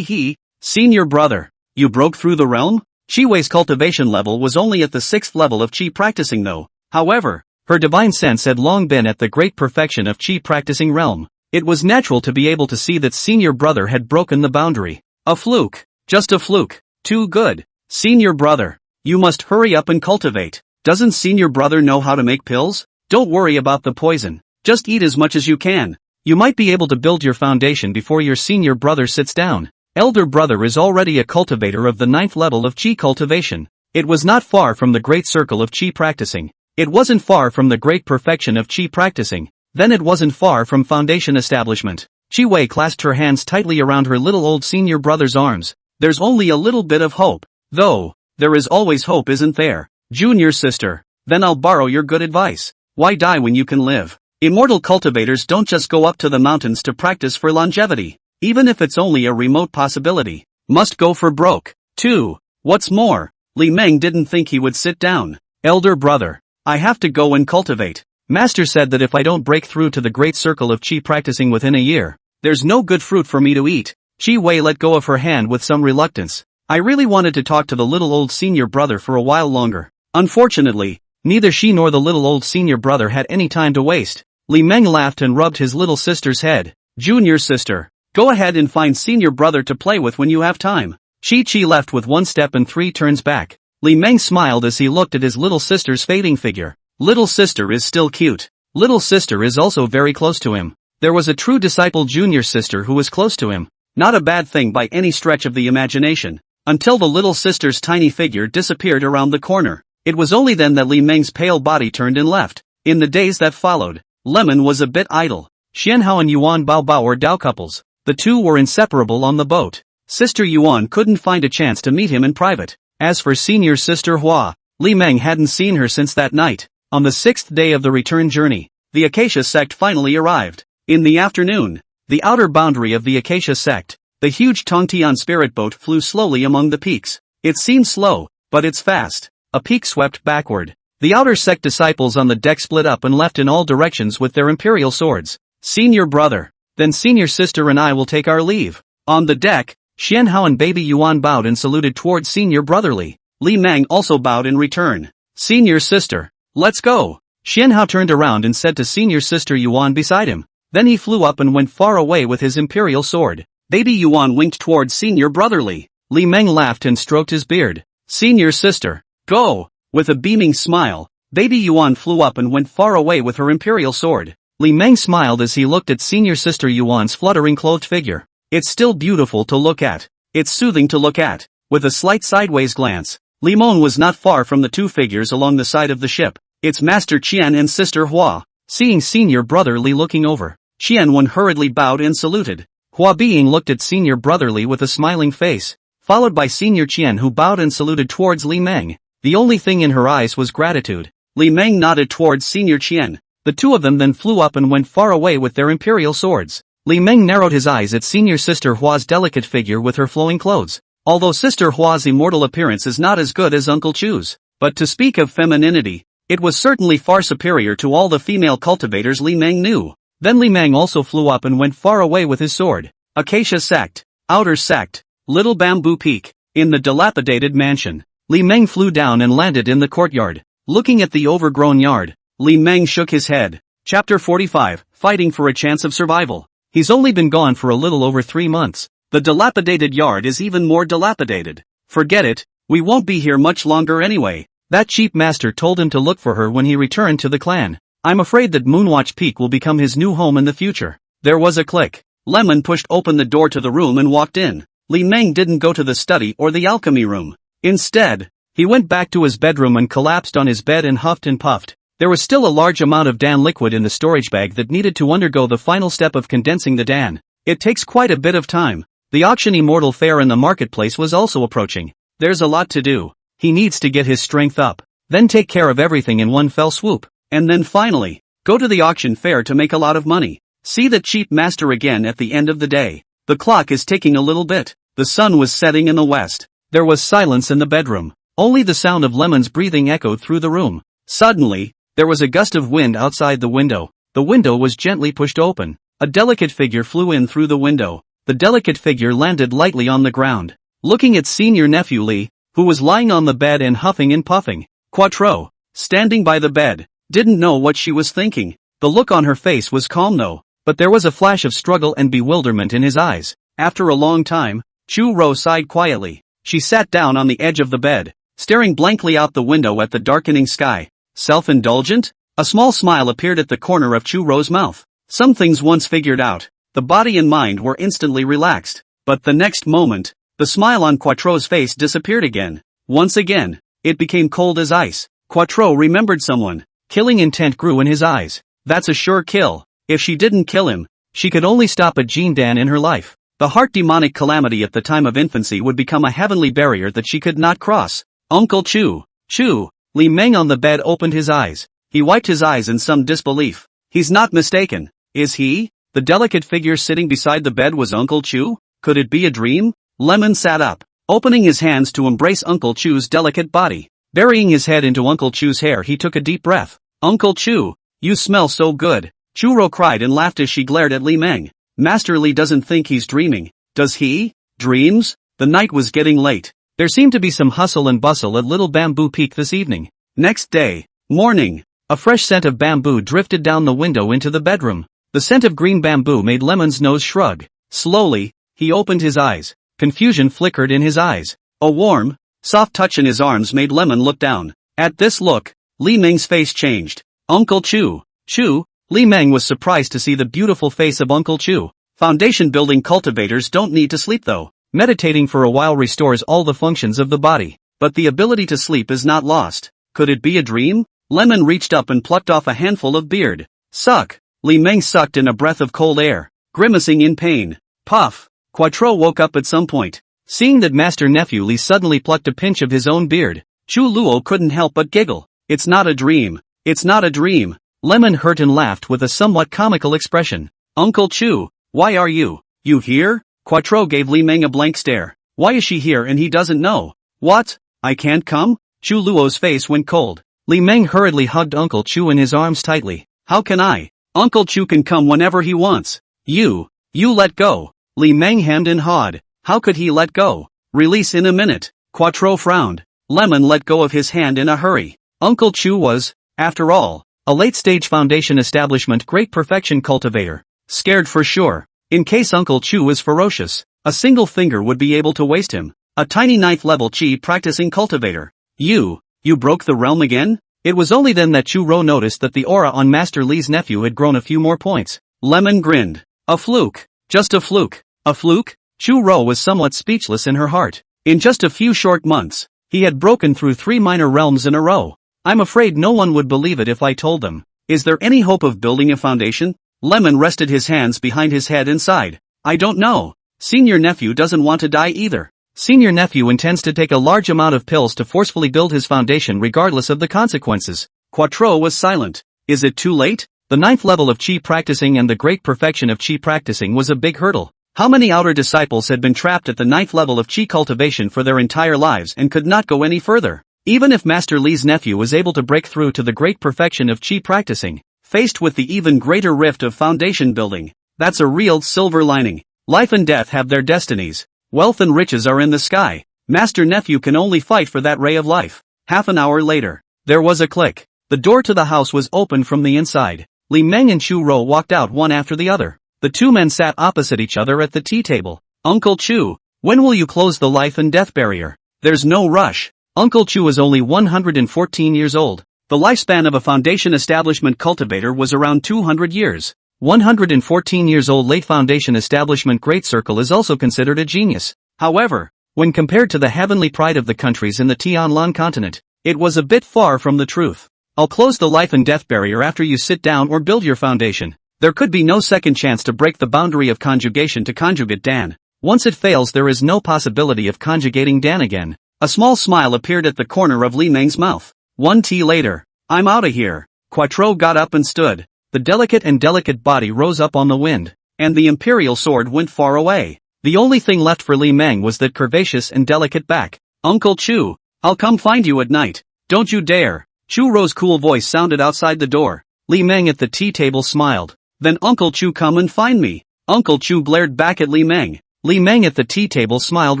Senior brother, you broke through the realm? Chi-Wei's cultivation level was only at the 6th level of Chi practicing though. However, her divine sense had long been at the great perfection of Chi practicing realm. It was natural to be able to see that senior brother had broken the boundary. A fluke. Just a fluke. Too good. Senior brother, you must hurry up and cultivate. Doesn't senior brother know how to make pills? Don't worry about the poison. Just eat as much as you can. You might be able to build your foundation before your senior brother sits down. Elder brother is already a cultivator of the 9th level of Chi cultivation. It was not far from the great circle of Chi practicing. It wasn't far from the great perfection of Chi practicing. Then it wasn't far from foundation establishment. Chi-Wei clasped her hands tightly around her little old senior brother's arms. There's only a little bit of hope. Though, there is always hope, isn't there? Junior sister, then I'll borrow your good advice. Why die when you can live? Immortal cultivators don't just go up to the mountains to practice for longevity. Even if it's only a remote possibility. Must go for broke. 2. What's more, Li Meng didn't think he would sit down. Elder brother, I have to go and cultivate. Master said that if I don't break through to the great circle of Chi practicing within a year, there's no good fruit for me to eat. Chi-Wei let go of her hand with some reluctance. I really wanted to talk to the little old senior brother for a while longer. Unfortunately, neither she nor the little old senior brother had any time to waste. Li Meng laughed and rubbed his little sister's head. Junior sister, go ahead and find senior brother to play with when you have time. Chi left with 1 step and 3 turns back. Li Meng smiled as he looked at his little sister's fading figure. Little sister is still cute. Little sister is also very close to him. There was a true disciple junior sister who was close to him. Not a bad thing by any stretch of the imagination. Until the little sister's tiny figure disappeared around the corner. It was only then that Li Meng's pale body turned and left. In the days that followed, Lemon was a bit idle. Xianhao and Yuan Baobao were Dao couples. The two were inseparable on the boat. Sister Yuan couldn't find a chance to meet him in private. As for senior sister Hua, Li Meng hadn't seen her since that night. On the 6th day of the return journey, the Acacia Sect finally arrived. In the afternoon, the outer boundary of the Acacia Sect, the huge Tongtian spirit boat flew slowly among the peaks. It seemed slow, but it's fast. A peak swept backward. The outer sect disciples on the deck split up and left in all directions with their imperial swords. Senior brother, then senior sister and I will take our leave. On the deck, Xianhao and baby Yuan bowed and saluted towards senior brotherly. Li Meng also bowed in return. Senior sister, let's go. Xianhao turned around and said to senior sister Yuan beside him. Then he flew up and went far away with his imperial sword. Baby Yuan winked towards senior brotherly. Li Meng laughed and stroked his beard. Senior sister, go! With a beaming smile, baby Yuan flew up and went far away with her imperial sword. Li Meng smiled as he looked at senior sister Yuan's fluttering clothed figure. It's still beautiful to look at. It's soothing to look at. With a slight sideways glance, Li Meng was not far from the two figures along the side of the ship. It's Master Qian and Sister Hua. Seeing senior brother Li looking over, Qian Wen hurriedly bowed and saluted. Hua Being looked at senior brother Li with a smiling face, followed by senior Qian who bowed and saluted towards Li Meng. The only thing in her eyes was gratitude. Li Meng nodded towards senior Qian. The two of them then flew up and went far away with their imperial swords. Li Meng narrowed his eyes at senior sister Hua's delicate figure with her flowing clothes. Although sister Hua's immortal appearance is not as good as Uncle Chu's, but to speak of femininity, it was certainly far superior to all the female cultivators Li Meng knew. Then Li Meng also flew up and went far away with his sword. Acacia Sect, Outer Sect, Little Bamboo Peak. In the dilapidated mansion, Li Meng flew down and landed in the courtyard. Looking at the overgrown yard, Li Meng shook his head. Chapter 45, Fighting for a Chance of Survival. He's only been gone for a little over 3 months. The dilapidated yard is even more dilapidated. Forget it, we won't be here much longer anyway. That cheap master told him to look for her when he returned to the clan. I'm afraid that Moonwatch Peak will become his new home in the future. There was a click. Lemon pushed open the door to the room and walked in. Li Meng didn't go to the study or the alchemy room. Instead, he went back to his bedroom and collapsed on his bed and huffed and puffed. There was still a large amount of Dan liquid in the storage bag that needed to undergo the final step of condensing the Dan. It takes quite a bit of time. The auction immortal fair in the marketplace was also approaching. There's a lot to do. He needs to get his strength up, then take care of everything in one fell swoop, and then finally, go to the auction fair to make a lot of money. See the cheap master again at the end of the day. The clock is ticking a little bit. The sun was setting in the west. There was silence in the bedroom. Only the sound of Lemon's breathing echoed through the room. Suddenly, there was a gust of wind outside the window. The window was gently pushed open. A delicate figure flew in through the window. The delicate figure landed lightly on the ground. Looking at senior nephew Li, who was lying on the bed and huffing and puffing, Quattro, standing by the bed, didn't know what she was thinking. The look on her face was calm though, but there was a flash of struggle and bewilderment in his eyes. After a long time, Chu Ro sighed quietly. She sat down on the edge of the bed, staring blankly out the window at the darkening sky. Self-indulgent? A small smile appeared at the corner of Chu Ro's mouth. Some things once figured out, the body and mind were instantly relaxed. But the next moment, the smile on Quattro's face disappeared again. Once again, it became cold as ice. Quattro remembered someone. Killing intent grew in his eyes. That's a sure kill. If she didn't kill him, she could only stop a Jean Dan in her life. The heart demonic calamity at the time of infancy would become a heavenly barrier that she could not cross. Uncle Chu. Chu. Li Meng on the bed opened his eyes. He wiped his eyes in some disbelief. He's not mistaken, is he? The delicate figure sitting beside the bed was Uncle Chu? Could it be a dream? Lemon sat up, opening his hands to embrace Uncle Chu's delicate body. Burying his head into Uncle Chu's hair, he took a deep breath. Uncle Chu, you smell so good. Churo cried and laughed as she glared at Li Meng. Master Li doesn't think he's dreaming, does he? Dreams? The night was getting late. There seemed to be some hustle and bustle at Little Bamboo Peak this evening. Next day, morning, a fresh scent of bamboo drifted down the window into the bedroom. The scent of green bamboo made Lemon's nose shrug. Slowly, he opened his eyes. Confusion flickered in his eyes. A warm, soft touch in his arms made Lemon look down. At this look, Li Meng's face changed. Uncle Chu. Chu? Li Meng was surprised to see the beautiful face of Uncle Chu. Foundation building cultivators don't need to sleep though. Meditating for a while restores all the functions of the body. But the ability to sleep is not lost. Could it be a dream? Lemon reached up and plucked off a handful of beard. Suck. Li Meng sucked in a breath of cold air, grimacing in pain. Puff. Quattro woke up at some point. Seeing that Master Nephew Li suddenly plucked a pinch of his own beard, Chu Luo couldn't help but giggle. It's not a dream. It's not a dream. Lemon hurt and laughed with a somewhat comical expression. Uncle Chu, why are you here? Quattro gave Li Meng a blank stare. Why is she here and he doesn't know? What? I can't come? Chu Luo's face went cold. Li Meng hurriedly hugged Uncle Chu in his arms tightly. How can I? Uncle Chu can come whenever he wants. You let go. Li Meng hemmed and hawed. How could he let go? Release in a minute. Quattro frowned. Lemon let go of his hand in a hurry. Uncle Chu was, after all, a late-stage foundation establishment great perfection cultivator. Scared for sure. In case Uncle Chu is ferocious, a single finger would be able to waste him. A tiny 9th level chi practicing cultivator. You broke the realm again? It was only then that Chu Ro noticed that the aura on Master Li's nephew had grown a few more points. Lemon grinned. A fluke. Just a fluke. A fluke? Chu Ro was somewhat speechless in her heart. In just a few short months, he had broken through 3 minor realms in a row. I'm afraid no one would believe it if I told them. Is there any hope of building a foundation? Lemon rested his hands behind his head and sighed. I don't know. Senior nephew doesn't want to die either. Senior nephew intends to take a large amount of pills to forcefully build his foundation regardless of the consequences. Quattro was silent. Is it too late? The 9th level of Qi practicing and the great perfection of Qi practicing was a big hurdle. How many outer disciples had been trapped at the 9th level of Qi cultivation for their entire lives and could not go any further? Even if Master Li's nephew was able to break through to the great perfection of Qi practicing, faced with the even greater rift of foundation building, that's a real silver lining. Life and death have their destinies. Wealth and riches are in the sky. Master nephew can only fight for that ray of life. Half an hour later, there was a click. The door to the house was opened from the inside. Li Meng and Chu Ro walked out one after the other. The two men sat opposite each other at the tea table. Uncle Chu, when will you close the life and death barrier? There's no rush. Uncle Chu is only 114 years old. The lifespan of a foundation establishment cultivator was around 200 years. 114 years old late foundation establishment great circle is also considered a genius. However, when compared to the heavenly pride of the countries in the Tianlan continent, it was a bit far from the truth. I'll close the life and death barrier after you sit down or build your foundation. There could be no second chance to break the boundary of conjugation to conjugate Dan. Once it fails there is no possibility of conjugating Dan again. A small smile appeared at the corner of Li Meng's mouth. 1 tea later. I'm outta here. Quattro got up and stood. The delicate body rose up on the wind, and the imperial sword went far away. The only thing left for Li Meng was that curvaceous and delicate back. Uncle Chu, I'll come find you at night. Don't you dare. Chu Ro's cool voice sounded outside the door. Li Meng at the tea table smiled. Then Uncle Chu come and find me. Uncle Chu glared back at Li Meng. Li Meng at the tea table smiled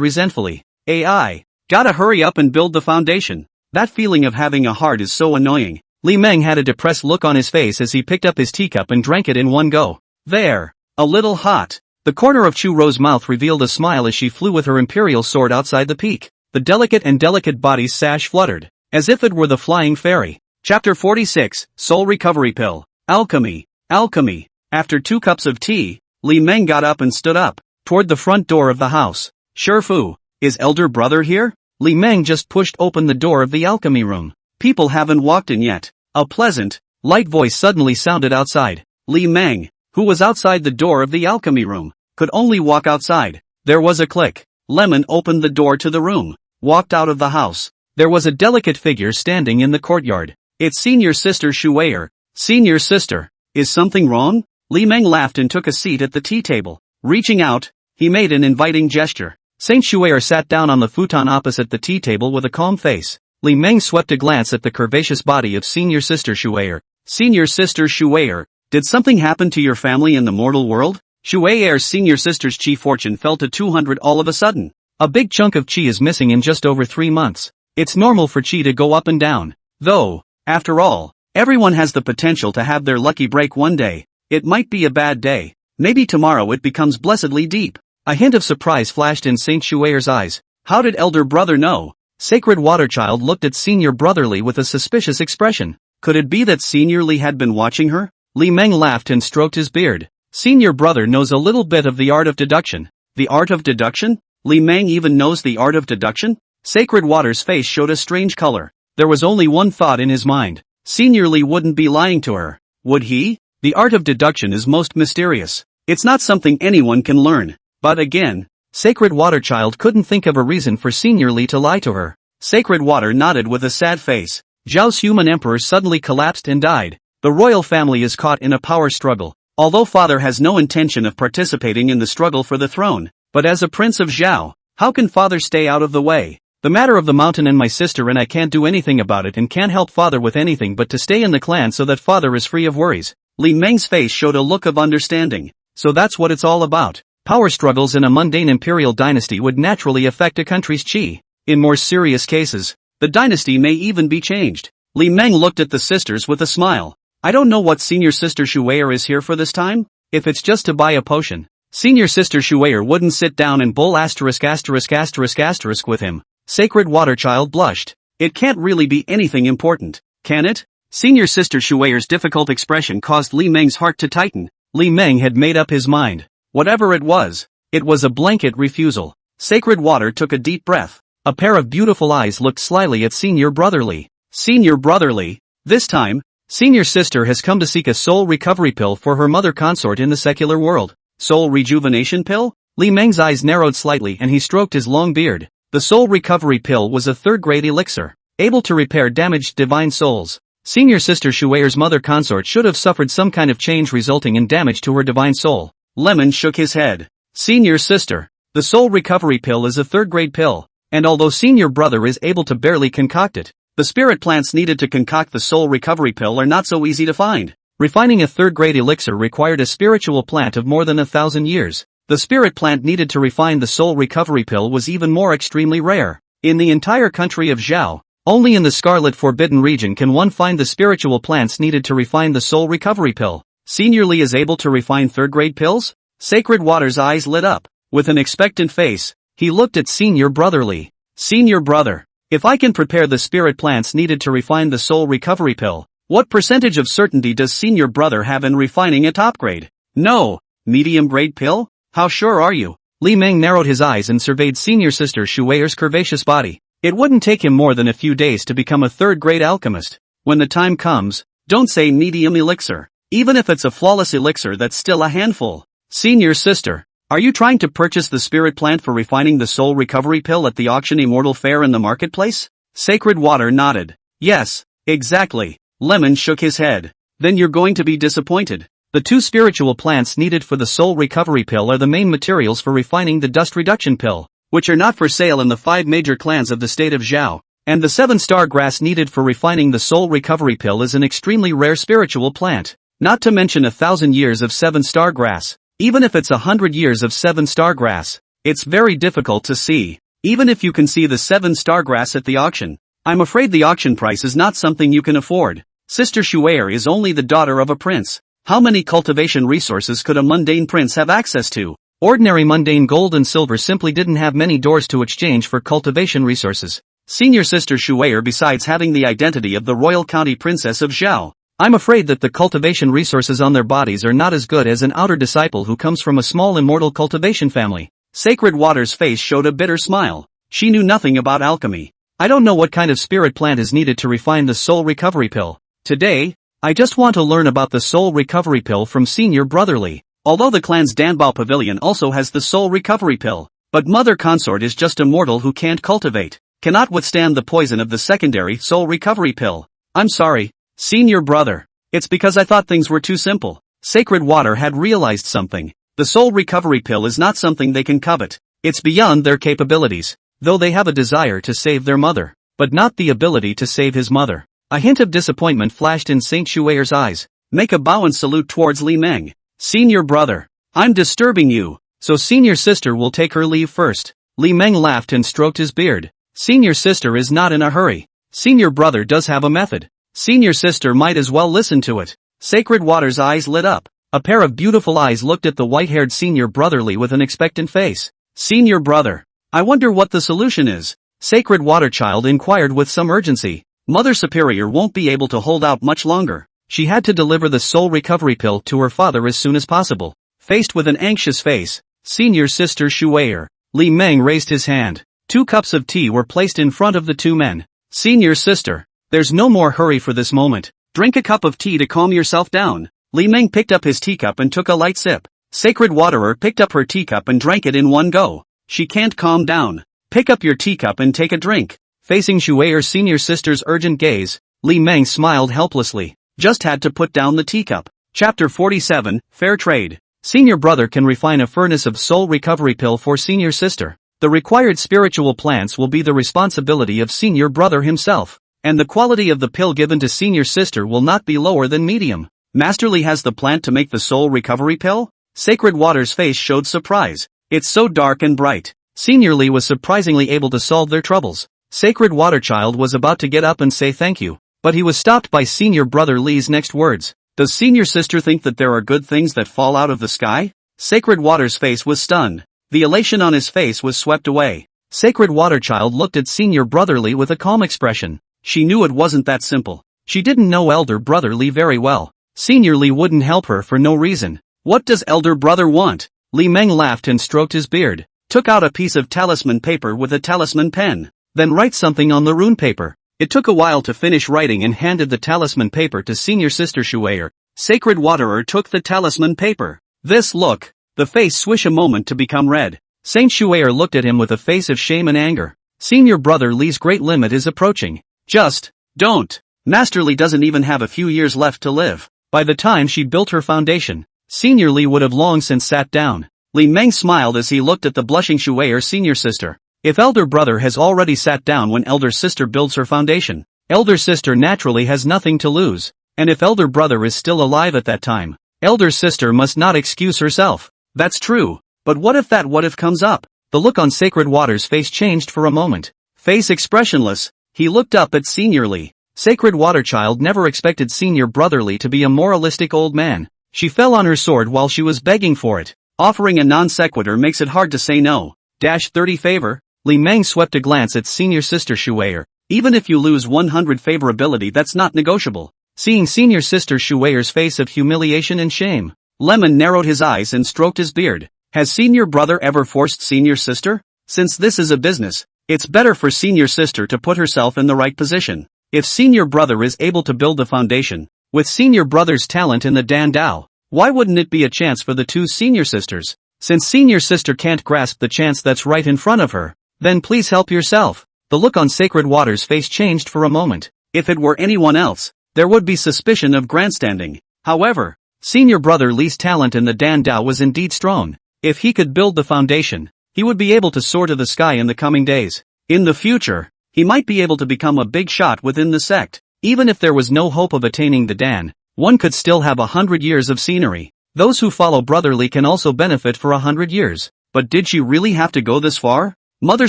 resentfully. AI. Gotta hurry up and build the foundation. That feeling of having a heart is so annoying. Li Meng had a depressed look on his face as he picked up his teacup and drank it in one go. There. A little hot. The corner of Chu Ro's mouth revealed a smile as she flew with her imperial sword outside the peak. The delicate body's sash fluttered, as if it were the flying fairy. Chapter 46, Soul Recovery Pill. Alchemy. Alchemy. After 2 cups of tea, Li Meng got up and stood up, toward the front door of the house. Shifu, is elder brother here? Li Meng just pushed open the door of the alchemy room. People haven't walked in yet. A pleasant, light voice suddenly sounded outside. Li Meng, who was outside the door of the alchemy room, could only walk outside. There was a click. Lemon opened the door to the room, walked out of the house. There was a delicate figure standing in the courtyard. It's senior sister Shuweier. Senior sister, is something wrong? Li Meng laughed and took a seat at the tea table. Reaching out, he made an inviting gesture. Saint Shuweier sat down on the futon opposite the tea table with a calm face. Li Meng swept a glance at the curvaceous body of senior sister Shuweier. Senior sister Shuweier, did something happen to your family in the mortal world? Shuweier's senior sister's Qi fortune fell to 200 all of a sudden. A big chunk of Qi is missing in just over 3 months. It's normal for Qi to go up and down. Though, after all, everyone has the potential to have their lucky break one day. It might be a bad day. Maybe tomorrow it becomes blessedly deep. A hint of surprise flashed in Saint Shuweier's eyes. How did elder brother know? Sacred Waterchild looked at Senior Brotherly with a suspicious expression. Could it be that Senior Li had been watching her? Li Meng laughed and stroked his beard. Senior brother knows a little bit of the art of deduction. The art of deduction? Li Meng even knows the art of deduction? Sacred Water's face showed a strange color. There was only one thought in his mind. Senior Li wouldn't be lying to her. Would he? The art of deduction is most mysterious. It's not something anyone can learn. But again, Sacred Waterchild couldn't think of a reason for Senior Li to lie to her. Sacred Water nodded with a sad face. Zhao's human emperor suddenly collapsed and died. The royal family is caught in a power struggle. Although father has no intention of participating in the struggle for the throne, but as a prince of Zhao, how can father stay out of the way? The matter of the mountain and my sister and I can't do anything about it and can't help father with anything but to stay in the clan so that father is free of worries. Li Meng's face showed a look of understanding. So that's what it's all about. Power struggles in a mundane imperial dynasty would naturally affect a country's qi. In more serious cases, the dynasty may even be changed. Li Meng looked at the sisters with a smile. I don't know what senior sister Shuweier is here for this time. If it's just to buy a potion, senior sister Shuweier wouldn't sit down and bowl **** with him. Sacred Waterchild blushed. It can't really be anything important, can it? Senior sister Shuweier's difficult expression caused Li Meng's heart to tighten. Li Meng had made up his mind. Whatever it was a blanket refusal. Sacred Water took a deep breath. A pair of beautiful eyes looked slyly at Senior Brotherly. Senior Brotherly, this time, Senior sister has come to seek a soul recovery pill for her mother consort in the secular world. Soul rejuvenation pill? Li Meng's eyes narrowed slightly and he stroked his long beard. The soul recovery pill was a third-grade elixir, able to repair damaged divine souls. Senior sister Shueir's mother consort should have suffered some kind of change resulting in damage to her divine soul. Lemon shook his head. Senior sister. The soul recovery pill is a third-grade pill, and although senior brother is able to barely concoct it, the spirit plants needed to concoct the soul recovery pill are not so easy to find. Refining a third-grade elixir required a spiritual plant of more than 1,000 years. The spirit plant needed to refine the soul recovery pill was even more extremely rare. In the entire country of Zhao, only in the Scarlet Forbidden region can one find the spiritual plants needed to refine the soul recovery pill. Senior Li is able to refine third-grade pills? Sacred Water's eyes lit up. With an expectant face, he looked at Senior Brother Li. Senior Brother, if I can prepare the spirit plants needed to refine the soul recovery pill, what percentage of certainty does Senior Brother have in refining a top grade? No. Medium-grade pill? How sure are you? Li Meng narrowed his eyes and surveyed senior sister Shueir's curvaceous body. It wouldn't take him more than a few days to become a third-grade alchemist. When the time comes, don't say medium elixir. Even if it's a flawless elixir, that's still a handful. Senior sister, are you trying to purchase the spirit plant for refining the soul recovery pill at the auction immortal fair in the marketplace? Sacred Water nodded. Yes, exactly. Lemon shook his head. Then you're going to be disappointed. The two spiritual plants needed for the soul recovery pill are the main materials for refining the dust reduction pill, which are not for sale in the 5 major clans of the state of Zhao, and the 7-star grass needed for refining the soul recovery pill is an extremely rare spiritual plant, not to mention 1,000 years of 7-star grass. Even if it's 100 years of 7-star grass, it's very difficult to see. Even if you can see the 7-star grass at the auction, I'm afraid the auction price is not something you can afford. Sister Shueir is only the daughter of a prince. How many cultivation resources could a mundane prince have access to? Ordinary mundane gold and silver simply didn't have many doors to exchange for cultivation resources. Senior sister Shueir, besides having the identity of the royal county princess of Zhao, I'm afraid that the cultivation resources on their bodies are not as good as an outer disciple who comes from a small immortal cultivation family. Sacred Water's face showed a bitter smile. She knew nothing about alchemy. I don't know what kind of spirit plant is needed to refine the soul recovery pill. Today, I just want to learn about the soul recovery pill from Senior Brother Li. Although the clan's Danbao Pavilion also has the soul recovery pill, but Mother Consort is just a mortal who can't cultivate, cannot withstand the poison of the secondary soul recovery pill. I'm sorry, Senior Brother. It's because I thought things were too simple. Sacred Water had realized something. The soul recovery pill is not something they can covet. It's beyond their capabilities, though they have a desire to save their mother, but not the ability to save his mother. A hint of disappointment flashed in Saint Shueir's eyes. Make a bow and salute towards Li Meng. Senior Brother, I'm disturbing you, so Senior Sister will take her leave first. Li Meng laughed and stroked his beard. Senior Sister is not in a hurry. Senior Brother does have a method. Senior Sister might as well listen to it. Sacred Water's eyes lit up. A pair of beautiful eyes looked at the white-haired Senior Brother Li with an expectant face. Senior Brother, I wonder what the solution is. Sacred Water Child inquired with some urgency. Mother Superior won't be able to hold out much longer. She had to deliver the soul recovery pill to her father as soon as possible. Faced with an anxious face, Senior Sister Shueir, Li Meng raised his hand. 2 cups of tea were placed in front of the 2 men. Senior Sister, there's no more hurry for this moment. Drink a cup of tea to calm yourself down. Li Meng picked up his teacup and took a light sip. Sacred Waterer picked up her teacup and drank it in one go. She can't calm down. Pick up your teacup and take a drink. Facing Shueir's senior sister's urgent gaze, Li Meng smiled helplessly. Just had to put down the teacup. Chapter 47, Fair Trade. Senior Brother can refine a furnace of soul recovery pill for Senior Sister. The required spiritual plants will be the responsibility of Senior Brother himself, and the quality of the pill given to Senior Sister will not be lower than medium. Master Li has the plant to make the soul recovery pill? Sacred Water's face showed surprise. It's so dark and bright. Senior Li was surprisingly able to solve their troubles. Sacred Water Child was about to get up and say thank you, but he was stopped by Senior Brother Li's next words. Does Senior Sister think that there are good things that fall out of the sky? Sacred Water's face was stunned. The elation on his face was swept away. Sacred Water Child looked at Senior Brother Li with a calm expression. She knew it wasn't that simple. She didn't know Elder Brother Li very well. Senior Li wouldn't help her for no reason. What does Elder Brother want? Li Meng laughed and stroked his beard. Took out a piece of talisman paper with a talisman pen. Then write something on the rune paper. It took a while to finish writing and handed the talisman paper to Senior Sister Shueir. Sacred Waterer took the talisman paper. This look. The face swish a moment to become red. Saint Shueir looked at him with a face of shame and anger. Senior Brother Li's great limit is approaching. Just don't. Master Li doesn't even have a few years left to live. By the time she built her foundation, Senior Li would have long since sat down. Li Meng smiled as he looked at the blushing Shui'er senior sister. If elder brother has already sat down when elder sister builds her foundation, elder sister naturally has nothing to lose. And if elder brother is still alive at that time, elder sister must not excuse herself. That's true. But what if comes up? The look on Sacred Water's face changed for a moment. Face expressionless, he looked up at Senior Li. Sacred Water Child never expected Senior Brother Li to be a moralistic old man. She fell on her sword while she was begging for it. Offering a non sequitur makes it hard to say no. 30 favor? Li Meng swept a glance at senior sister Shui'er. Even if you lose 100 favorability, that's not negotiable. Seeing senior sister Shui'er's face of humiliation and shame, Lemon narrowed his eyes and stroked his beard. Has senior brother ever forced senior sister? Since this is a business, it's better for senior sister to put herself in the right position. If senior brother is able to build the foundation, with senior brother's talent in the Dan Dao, why wouldn't it be a chance for the two senior sisters? Since senior sister can't grasp the chance that's right in front of her, then please help yourself. The look on Sacred Water's face changed for a moment. If it were anyone else, there would be suspicion of grandstanding. However, senior brother Li's talent in the Dan Dao was indeed strong. If he could build the foundation, he would be able to soar to the sky in the coming days. In the future, he might be able to become a big shot within the sect. Even if there was no hope of attaining the Dan, one could still have 100 years of scenery. Those who follow Brother Li can also benefit for 100 years. But did she really have to go this far? Mother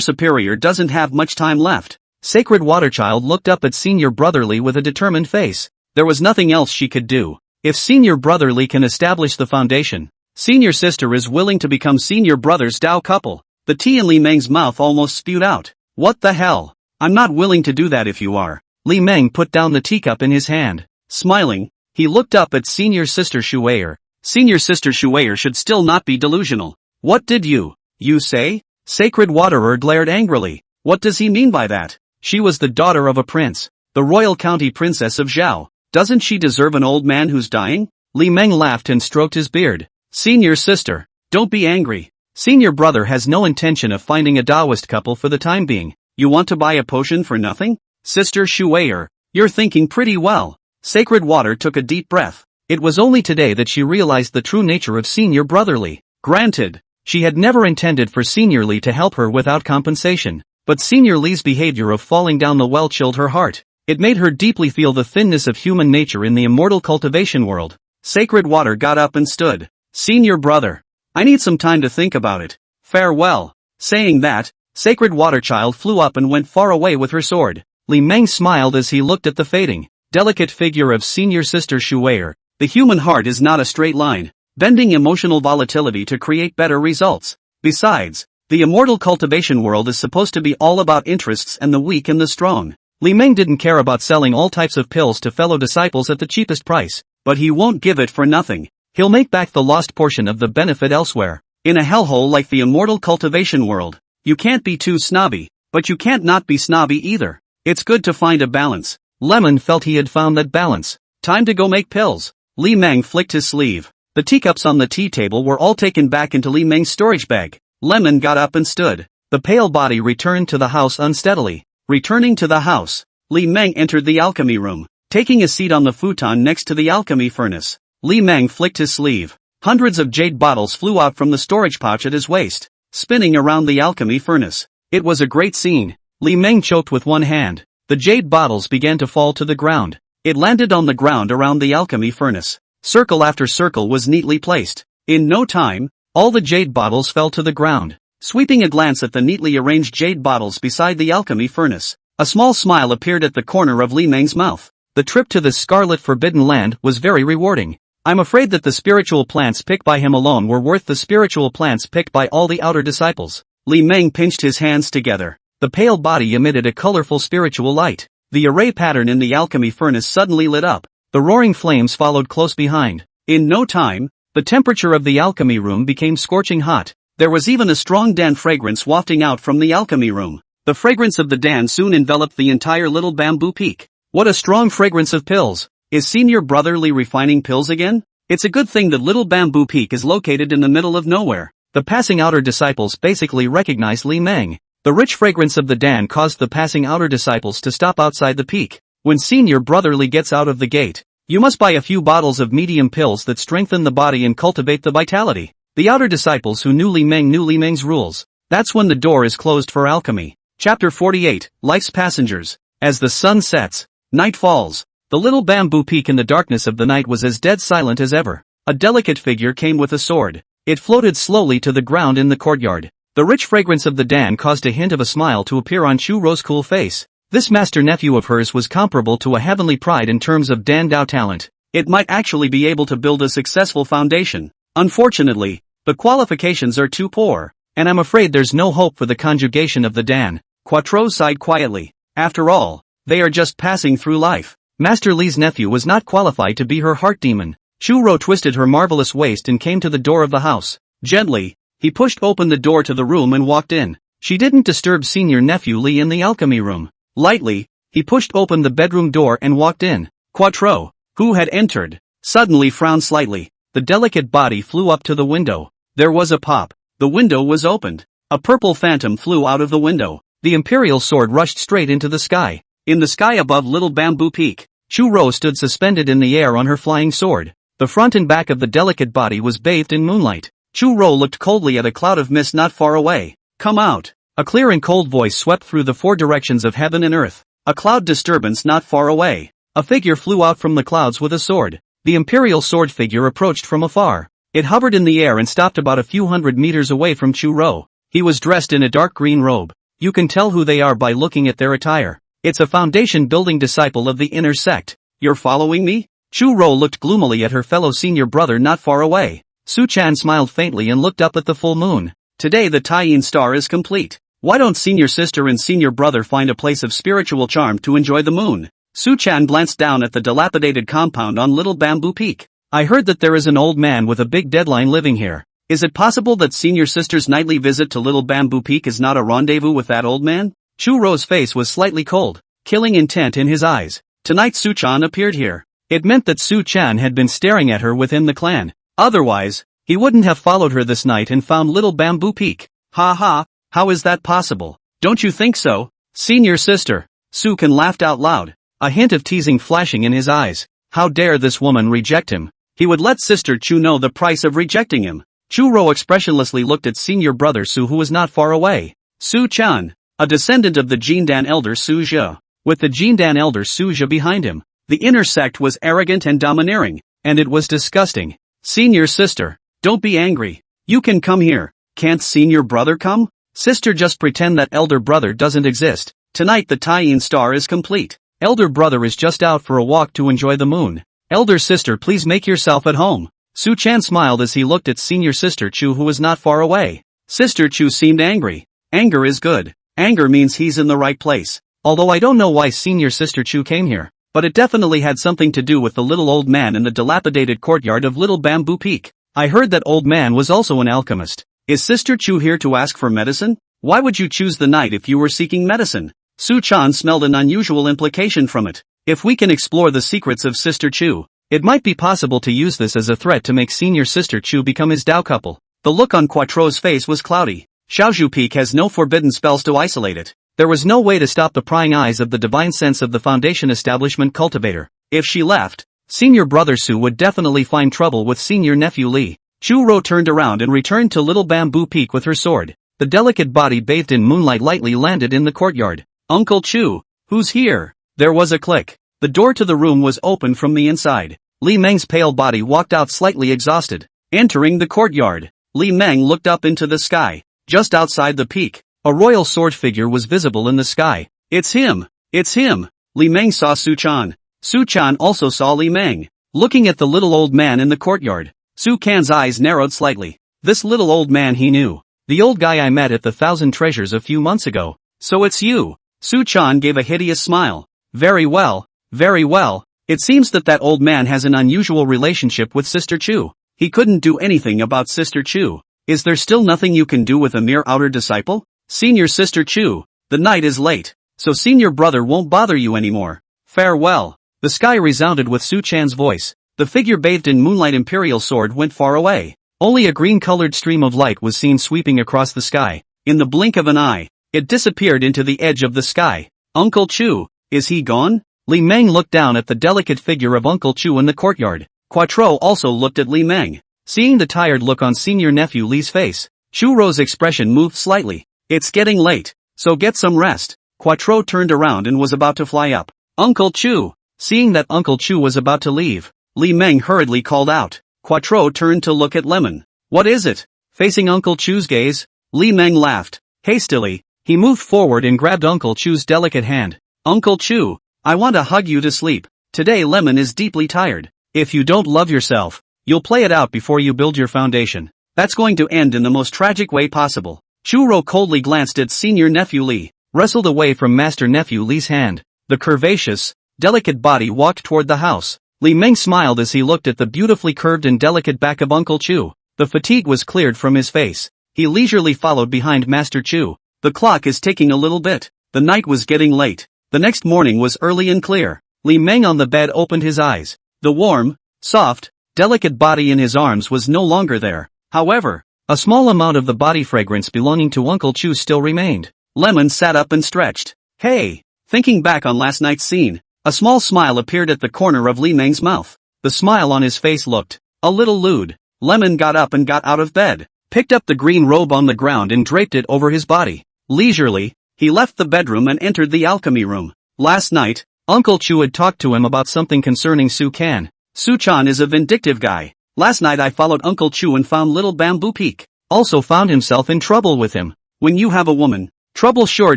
Superior doesn't have much time left. Sacred Water Child looked up at Senior Brother Li with a determined face. There was nothing else she could do. If Senior Brother Li can establish the foundation, Senior Sister is willing to become Senior Brother's Dao couple. The tea in Li Meng's mouth almost spewed out. What the hell? I'm not willing to do that if you are. Li Meng put down the teacup in his hand. Smiling, he looked up at Senior Sister Shui'er. Senior Sister Shui'er should still not be delusional. What did you say? Sacred Waterer glared angrily. What does he mean by that? She was the daughter of a prince, the royal county princess of Zhao. Doesn't she deserve an old man who's dying? Li Meng laughed and stroked his beard. Senior sister, don't be angry. Senior brother has no intention of finding a Taoist couple for the time being. You want to buy a potion for nothing? Sister Shui'er, you're thinking pretty well. Sacred Water took a deep breath. It was only today that she realized the true nature of Senior Brother Li. Granted, she had never intended for Senior Li to help her without compensation, but Senior Li's behavior of falling down the well chilled her heart. It made her deeply feel the thinness of human nature in the immortal cultivation world. Sacred Water got up and stood. Senior brother, I need some time to think about it. Farewell. Saying that, Sacred Water Child flew up and went far away with her sword. Li Meng smiled as he looked at the fading, delicate figure of Senior Sister Shui'er. The human heart is not a straight line, bending emotional volatility to create better results. Besides, the immortal cultivation world is supposed to be all about interests and the weak and the strong. Li Meng didn't care about selling all types of pills to fellow disciples at the cheapest price, but he won't give it for nothing. He'll make back the lost portion of the benefit elsewhere. In a hellhole like the immortal cultivation world, you can't be too snobby, but you can't not be snobby either. It's good to find a balance. Lemon felt he had found that balance. Time to go make pills. Li Meng flicked his sleeve. The teacups on the tea table were all taken back into Li Meng's storage bag. Lemon got up and stood. The pale body returned to the house unsteadily. Returning to the house, Li Meng entered the alchemy room, taking a seat on the futon next to the alchemy furnace. Li Meng flicked his sleeve. Hundreds of jade bottles flew out from the storage pouch at his waist, spinning around the alchemy furnace. It was a great scene. Li Meng choked with one hand. The jade bottles began to fall to the ground. It landed on the ground around the alchemy furnace. Circle after circle was neatly placed. In no time, all the jade bottles fell to the ground. Sweeping a glance at the neatly arranged jade bottles beside the alchemy furnace, a small smile appeared at the corner of Li Meng's mouth. The trip to the Scarlet Forbidden Land was very rewarding. I'm afraid that the spiritual plants picked by him alone were worth the spiritual plants picked by all the outer disciples. Li Meng pinched his hands together. The pale body emitted a colorful spiritual light. The array pattern in the alchemy furnace suddenly lit up. The roaring flames followed close behind. In no time, the temperature of the alchemy room became scorching hot. There was even a strong Dan fragrance wafting out from the alchemy room. The fragrance of the Dan soon enveloped the entire little bamboo peak. What a strong fragrance of pills! Is Senior Brother Li refining pills again? It's a good thing that little bamboo peak is located in the middle of nowhere. The passing outer disciples basically recognized Li Meng. The rich fragrance of the Dan caused the passing outer disciples to stop outside the peak. When senior brotherly gets out of the gate, you must buy a few bottles of medium pills that strengthen the body and cultivate the vitality. The outer disciples who knew Li Meng's rules. That's when the door is closed for alchemy. Chapter 48, Life's Passengers. As the sun sets, night falls. The little bamboo peak in the darkness of the night was as dead silent as ever. A delicate figure came with a sword. It floated slowly to the ground in the courtyard. The rich fragrance of the dan caused a hint of a smile to appear on Chu Ro's cool face. This master-nephew of hers was comparable to a heavenly pride in terms of Dan Dao talent. It might actually be able to build a successful foundation. Unfortunately, the qualifications are too poor, and I'm afraid there's no hope for the conjugation of the Dan. Quattro sighed quietly. After all, they are just passing through life. Master Li's nephew was not qualified to be her heart demon. Chu Ro twisted her marvelous waist and came to the door of the house. Gently, he pushed open the door to the room and walked in. She didn't disturb senior nephew Li in the alchemy room. Lightly, he pushed open the bedroom door and walked in. Quattro, who had entered, suddenly frowned slightly. The delicate body flew up to the window. There was a pop. The window was opened. A purple phantom flew out of the window. The imperial sword rushed straight into the sky. In the sky above Little Bamboo Peak, Chu Ro stood suspended in the air on her flying sword. The front and back of the delicate body was bathed in moonlight. Chu Ro looked coldly at a cloud of mist not far away. Come out. A clear and cold voice swept through the four directions of heaven and earth. A cloud disturbance not far away. A figure flew out from the clouds with a sword. The imperial sword figure approached from afar. It hovered in the air and stopped about a few hundred meters away from Chu Ro. He was dressed in a dark green robe. You can tell who they are by looking at their attire. It's a foundation-building disciple of the inner sect. You're following me? Chu Ro looked gloomily at her fellow senior brother not far away. Su Chan smiled faintly and looked up at the full moon. Today the Taiyin star is complete. Why don't senior sister and senior brother find a place of spiritual charm to enjoy the moon? Su Chan glanced down at the dilapidated compound on Little Bamboo Peak. I heard that there is an old man with a big deadline living here. Is it possible that senior sister's nightly visit to Little Bamboo Peak is not a rendezvous with that old man? Chu Ro's face was slightly cold, killing intent in his eyes. Tonight Su Chan appeared here. It meant that Su Chan had been staring at her within the clan. Otherwise, he wouldn't have followed her this night and found Little Bamboo Peak. Ha ha. How is that possible? Don't you think so? Senior sister. Su Can laughed out loud, a hint of teasing flashing in his eyes. How dare this woman reject him? He would let Sister Chu know the price of rejecting him. Chu Ro expressionlessly looked at senior brother Su, who was not far away. Su Chan, a descendant of the Jindan elder Su Zhe, with the Jindan elder Su Zhe behind him. The inner sect was arrogant and domineering, and it was disgusting. Senior sister, don't be angry. You can come here. Can't senior brother come? Sister, just pretend that elder brother doesn't exist. Tonight the Taiyin star is complete. Elder brother is just out for a walk to enjoy the moon. Elder sister, please make yourself at home. Su Chan smiled as he looked at senior sister Chu, who was not far away. Sister Chu seemed angry. Anger is good. Anger means he's in the right place. Although I don't know why senior sister Chu came here, but it definitely had something to do with the little old man in the dilapidated courtyard of Little Bamboo Peak. I heard that old man was also an alchemist. Is Sister Chu here to ask for medicine? Why would you choose the night if you were seeking medicine? Su Chan smelled an unusual implication from it. If we can explore the secrets of Sister Chu, it might be possible to use this as a threat to make senior Sister Chu become his Dao couple. The look on Quattro's face was cloudy. Shaozhu Peak has no forbidden spells to isolate it. There was no way to stop the prying eyes of the divine sense of the Foundation Establishment cultivator. If she left, senior brother Su would definitely find trouble with senior nephew Li. Chu Ro turned around and returned to Little Bamboo Peak with her sword. The delicate body bathed in moonlight lightly landed in the courtyard. Uncle Chu, who's here? There was a click. The door to the room was opened from the inside. Li Meng's pale body walked out slightly exhausted. Entering the courtyard, Li Meng looked up into the sky. Just outside the peak, a royal sword figure was visible in the sky. It's him! It's him! Li Meng saw Su Chan. Su Chan also saw Li Meng. Looking at the little old man in the courtyard, Su Can's eyes narrowed slightly. This little old man he knew. The old guy I met at the Thousand Treasures a few months ago. So it's you. Su Chan gave a hideous smile. Very well, very well. It seems that old man has an unusual relationship with Sister Chu. He couldn't do anything about Sister Chu. Is there still nothing you can do with a mere outer disciple? Senior Sister Chu, the night is late, so senior brother won't bother you anymore. Farewell. The sky resounded with Su Chan's voice. The figure bathed in moonlight imperial sword went far away. Only a green-colored stream of light was seen sweeping across the sky. In the blink of an eye, it disappeared into the edge of the sky. Uncle Chu, is he gone? Li Meng looked down at the delicate figure of Uncle Chu in the courtyard. Quattro also looked at Li Meng. Seeing the tired look on senior nephew Li's face, Chu Ro's expression moved slightly. It's getting late, so get some rest. Quattro turned around and was about to fly up. Uncle Chu! Seeing that Uncle Chu was about to leave, Li Meng hurriedly called out. Quattro turned to look at Lemon. What is it? Facing Uncle Chu's gaze, Li Meng laughed. Hastily, he moved forward and grabbed Uncle Chu's delicate hand. Uncle Chu, I want to hug you to sleep. Today Lemon is deeply tired. If you don't love yourself, you'll play it out before you build your foundation. That's going to end in the most tragic way possible. Chu Ro coldly glanced at senior nephew Li, wrestled away from master nephew Li's hand. The curvaceous, delicate body walked toward the house. Li Meng smiled as he looked at the beautifully curved and delicate back of Uncle Chu. The fatigue was cleared from his face. He leisurely followed behind Master Chu. The clock is ticking a little bit. The night was getting late. The next morning was early and clear. Li Meng on the bed opened his eyes. The warm, soft, delicate body in his arms was no longer there. However, a small amount of the body fragrance belonging to Uncle Chu still remained. Lemon sat up and stretched. Hey! Thinking back on last night's scene, a small smile appeared at the corner of Li Meng's mouth. The smile on his face looked a little lewd. Lemon got up and got out of bed, picked up the green robe on the ground and draped it over his body. Leisurely, he left the bedroom and entered the alchemy room. Last night, Uncle Chu had talked to him about something concerning Su Can. Su-chan is a vindictive guy. Last night I followed Uncle Chu and found Little Bamboo Peak. Also found himself in trouble with him. When you have a woman, trouble sure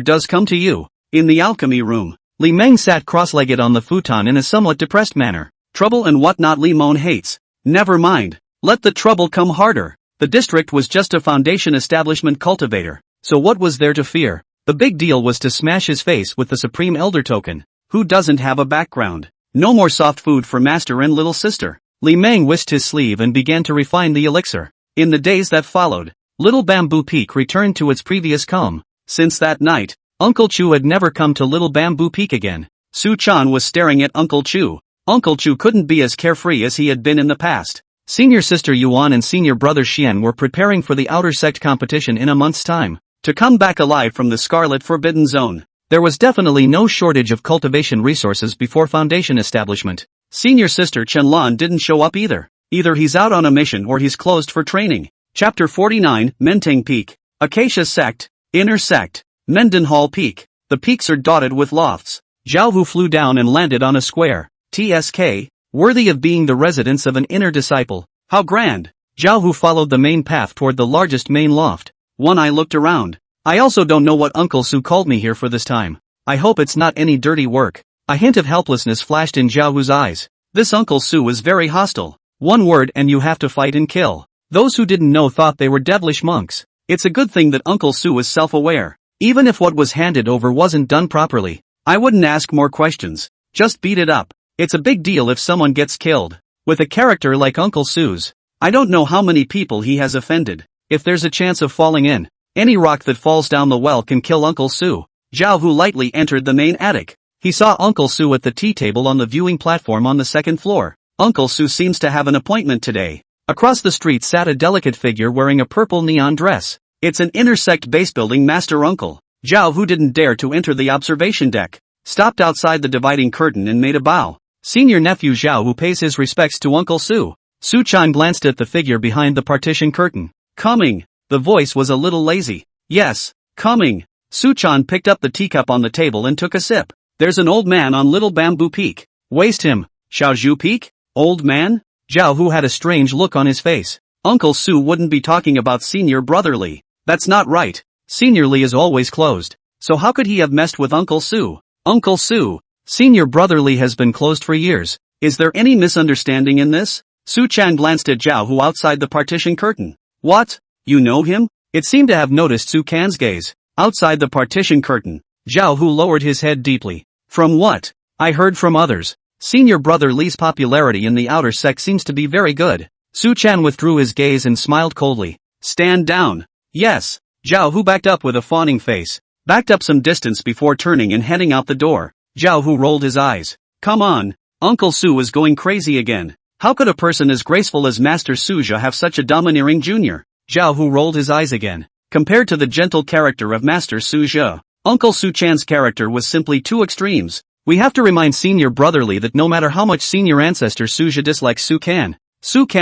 does come to you. In the alchemy room, Li Meng sat cross-legged on the futon in a somewhat depressed manner. Trouble and whatnot Li Mon hates. Never mind. Let the trouble come harder. The district was just a foundation establishment cultivator. So what was there to fear? The big deal was to smash his face with the Supreme Elder token. Who doesn't have a background? No more soft food for master and little sister. Li Meng whisked his sleeve and began to refine the elixir. In the days that followed, Little Bamboo Peak returned to its previous calm. Since that night, Uncle Chu had never come to Little Bamboo Peak again. Su-chan was staring at Uncle Chu. Uncle Chu couldn't be as carefree as he had been in the past. Senior sister Yuan and senior brother Xian were preparing for the outer sect competition in a month's time. To come back alive from the Scarlet Forbidden Zone, there was definitely no shortage of cultivation resources before foundation establishment. Senior sister Chenlon didn't show up either. Either he's out on a mission or he's closed for training. Chapter 49, Menteng Peak. Acacia Sect, Inner Sect, Mendenhall Peak. The peaks are dotted with lofts. Zhao Hu flew down and landed on a square. TSK, worthy of being the residence of an inner disciple. How grand! Zhao Hu followed the main path toward the largest main loft. One eye looked around. I also don't know what Uncle Su called me here for this time. I hope it's not any dirty work. A hint of helplessness flashed in Zhao Hu's eyes. This Uncle Su was very hostile. One word and you have to fight and kill. Those who didn't know thought they were devilish monks. It's a good thing that Uncle Su was self-aware. Even if what was handed over wasn't done properly, I wouldn't ask more questions. Just beat it up. It's a big deal if someone gets killed. With a character like Uncle Su's, I don't know how many people he has offended. If there's a chance of falling in, any rock that falls down the well can kill Uncle Su. Zhao Hu lightly entered the main attic. He saw Uncle Su at the tea table on the viewing platform on the second floor. Uncle Su seems to have an appointment today. Across the street sat a delicate figure wearing a purple neon dress. It's an inner sect base building master uncle. Zhao Hu didn't dare to enter the observation deck. Stopped outside the dividing curtain and made a bow. Senior nephew Zhao Hu pays his respects to Uncle Su. Su-chan glanced at the figure behind the partition curtain. Coming. The voice was a little lazy. Yes, coming. Su-chan picked up the teacup on the table and took a sip. There's an old man on Little Bamboo Peak. Waste him. Xiaozhu Peak? Old man? Zhao Hu had a strange look on his face. Uncle Su wouldn't be talking about senior brother Li. That's not right. Senior Li is always closed. So how could he have messed with Uncle Su? Uncle Su. Senior brother Li has been closed for years. Is there any misunderstanding in this? Su-chan glanced at Zhao Hu outside the partition curtain. What? You know him? It seemed to have noticed Su-can's gaze. Outside the partition curtain, Zhao Hu lowered his head deeply. From what? I heard from others. Senior brother Li's popularity in the outer sect seems to be very good. Su-chan withdrew his gaze and smiled coldly. Stand down. Yes. Zhao Hu backed up with a fawning face. Backed up some distance before turning and heading out the door. Zhao Hu rolled his eyes. Come on. Uncle Su is going crazy again. How could a person as graceful as Master Suja have such a domineering junior? Zhao Hu rolled his eyes again. Compared to the gentle character of Master Suja, Uncle Su-chan's character was simply two extremes. We have to remind Senior Brotherly that no matter how much Senior Ancestor Suja dislikes Su Can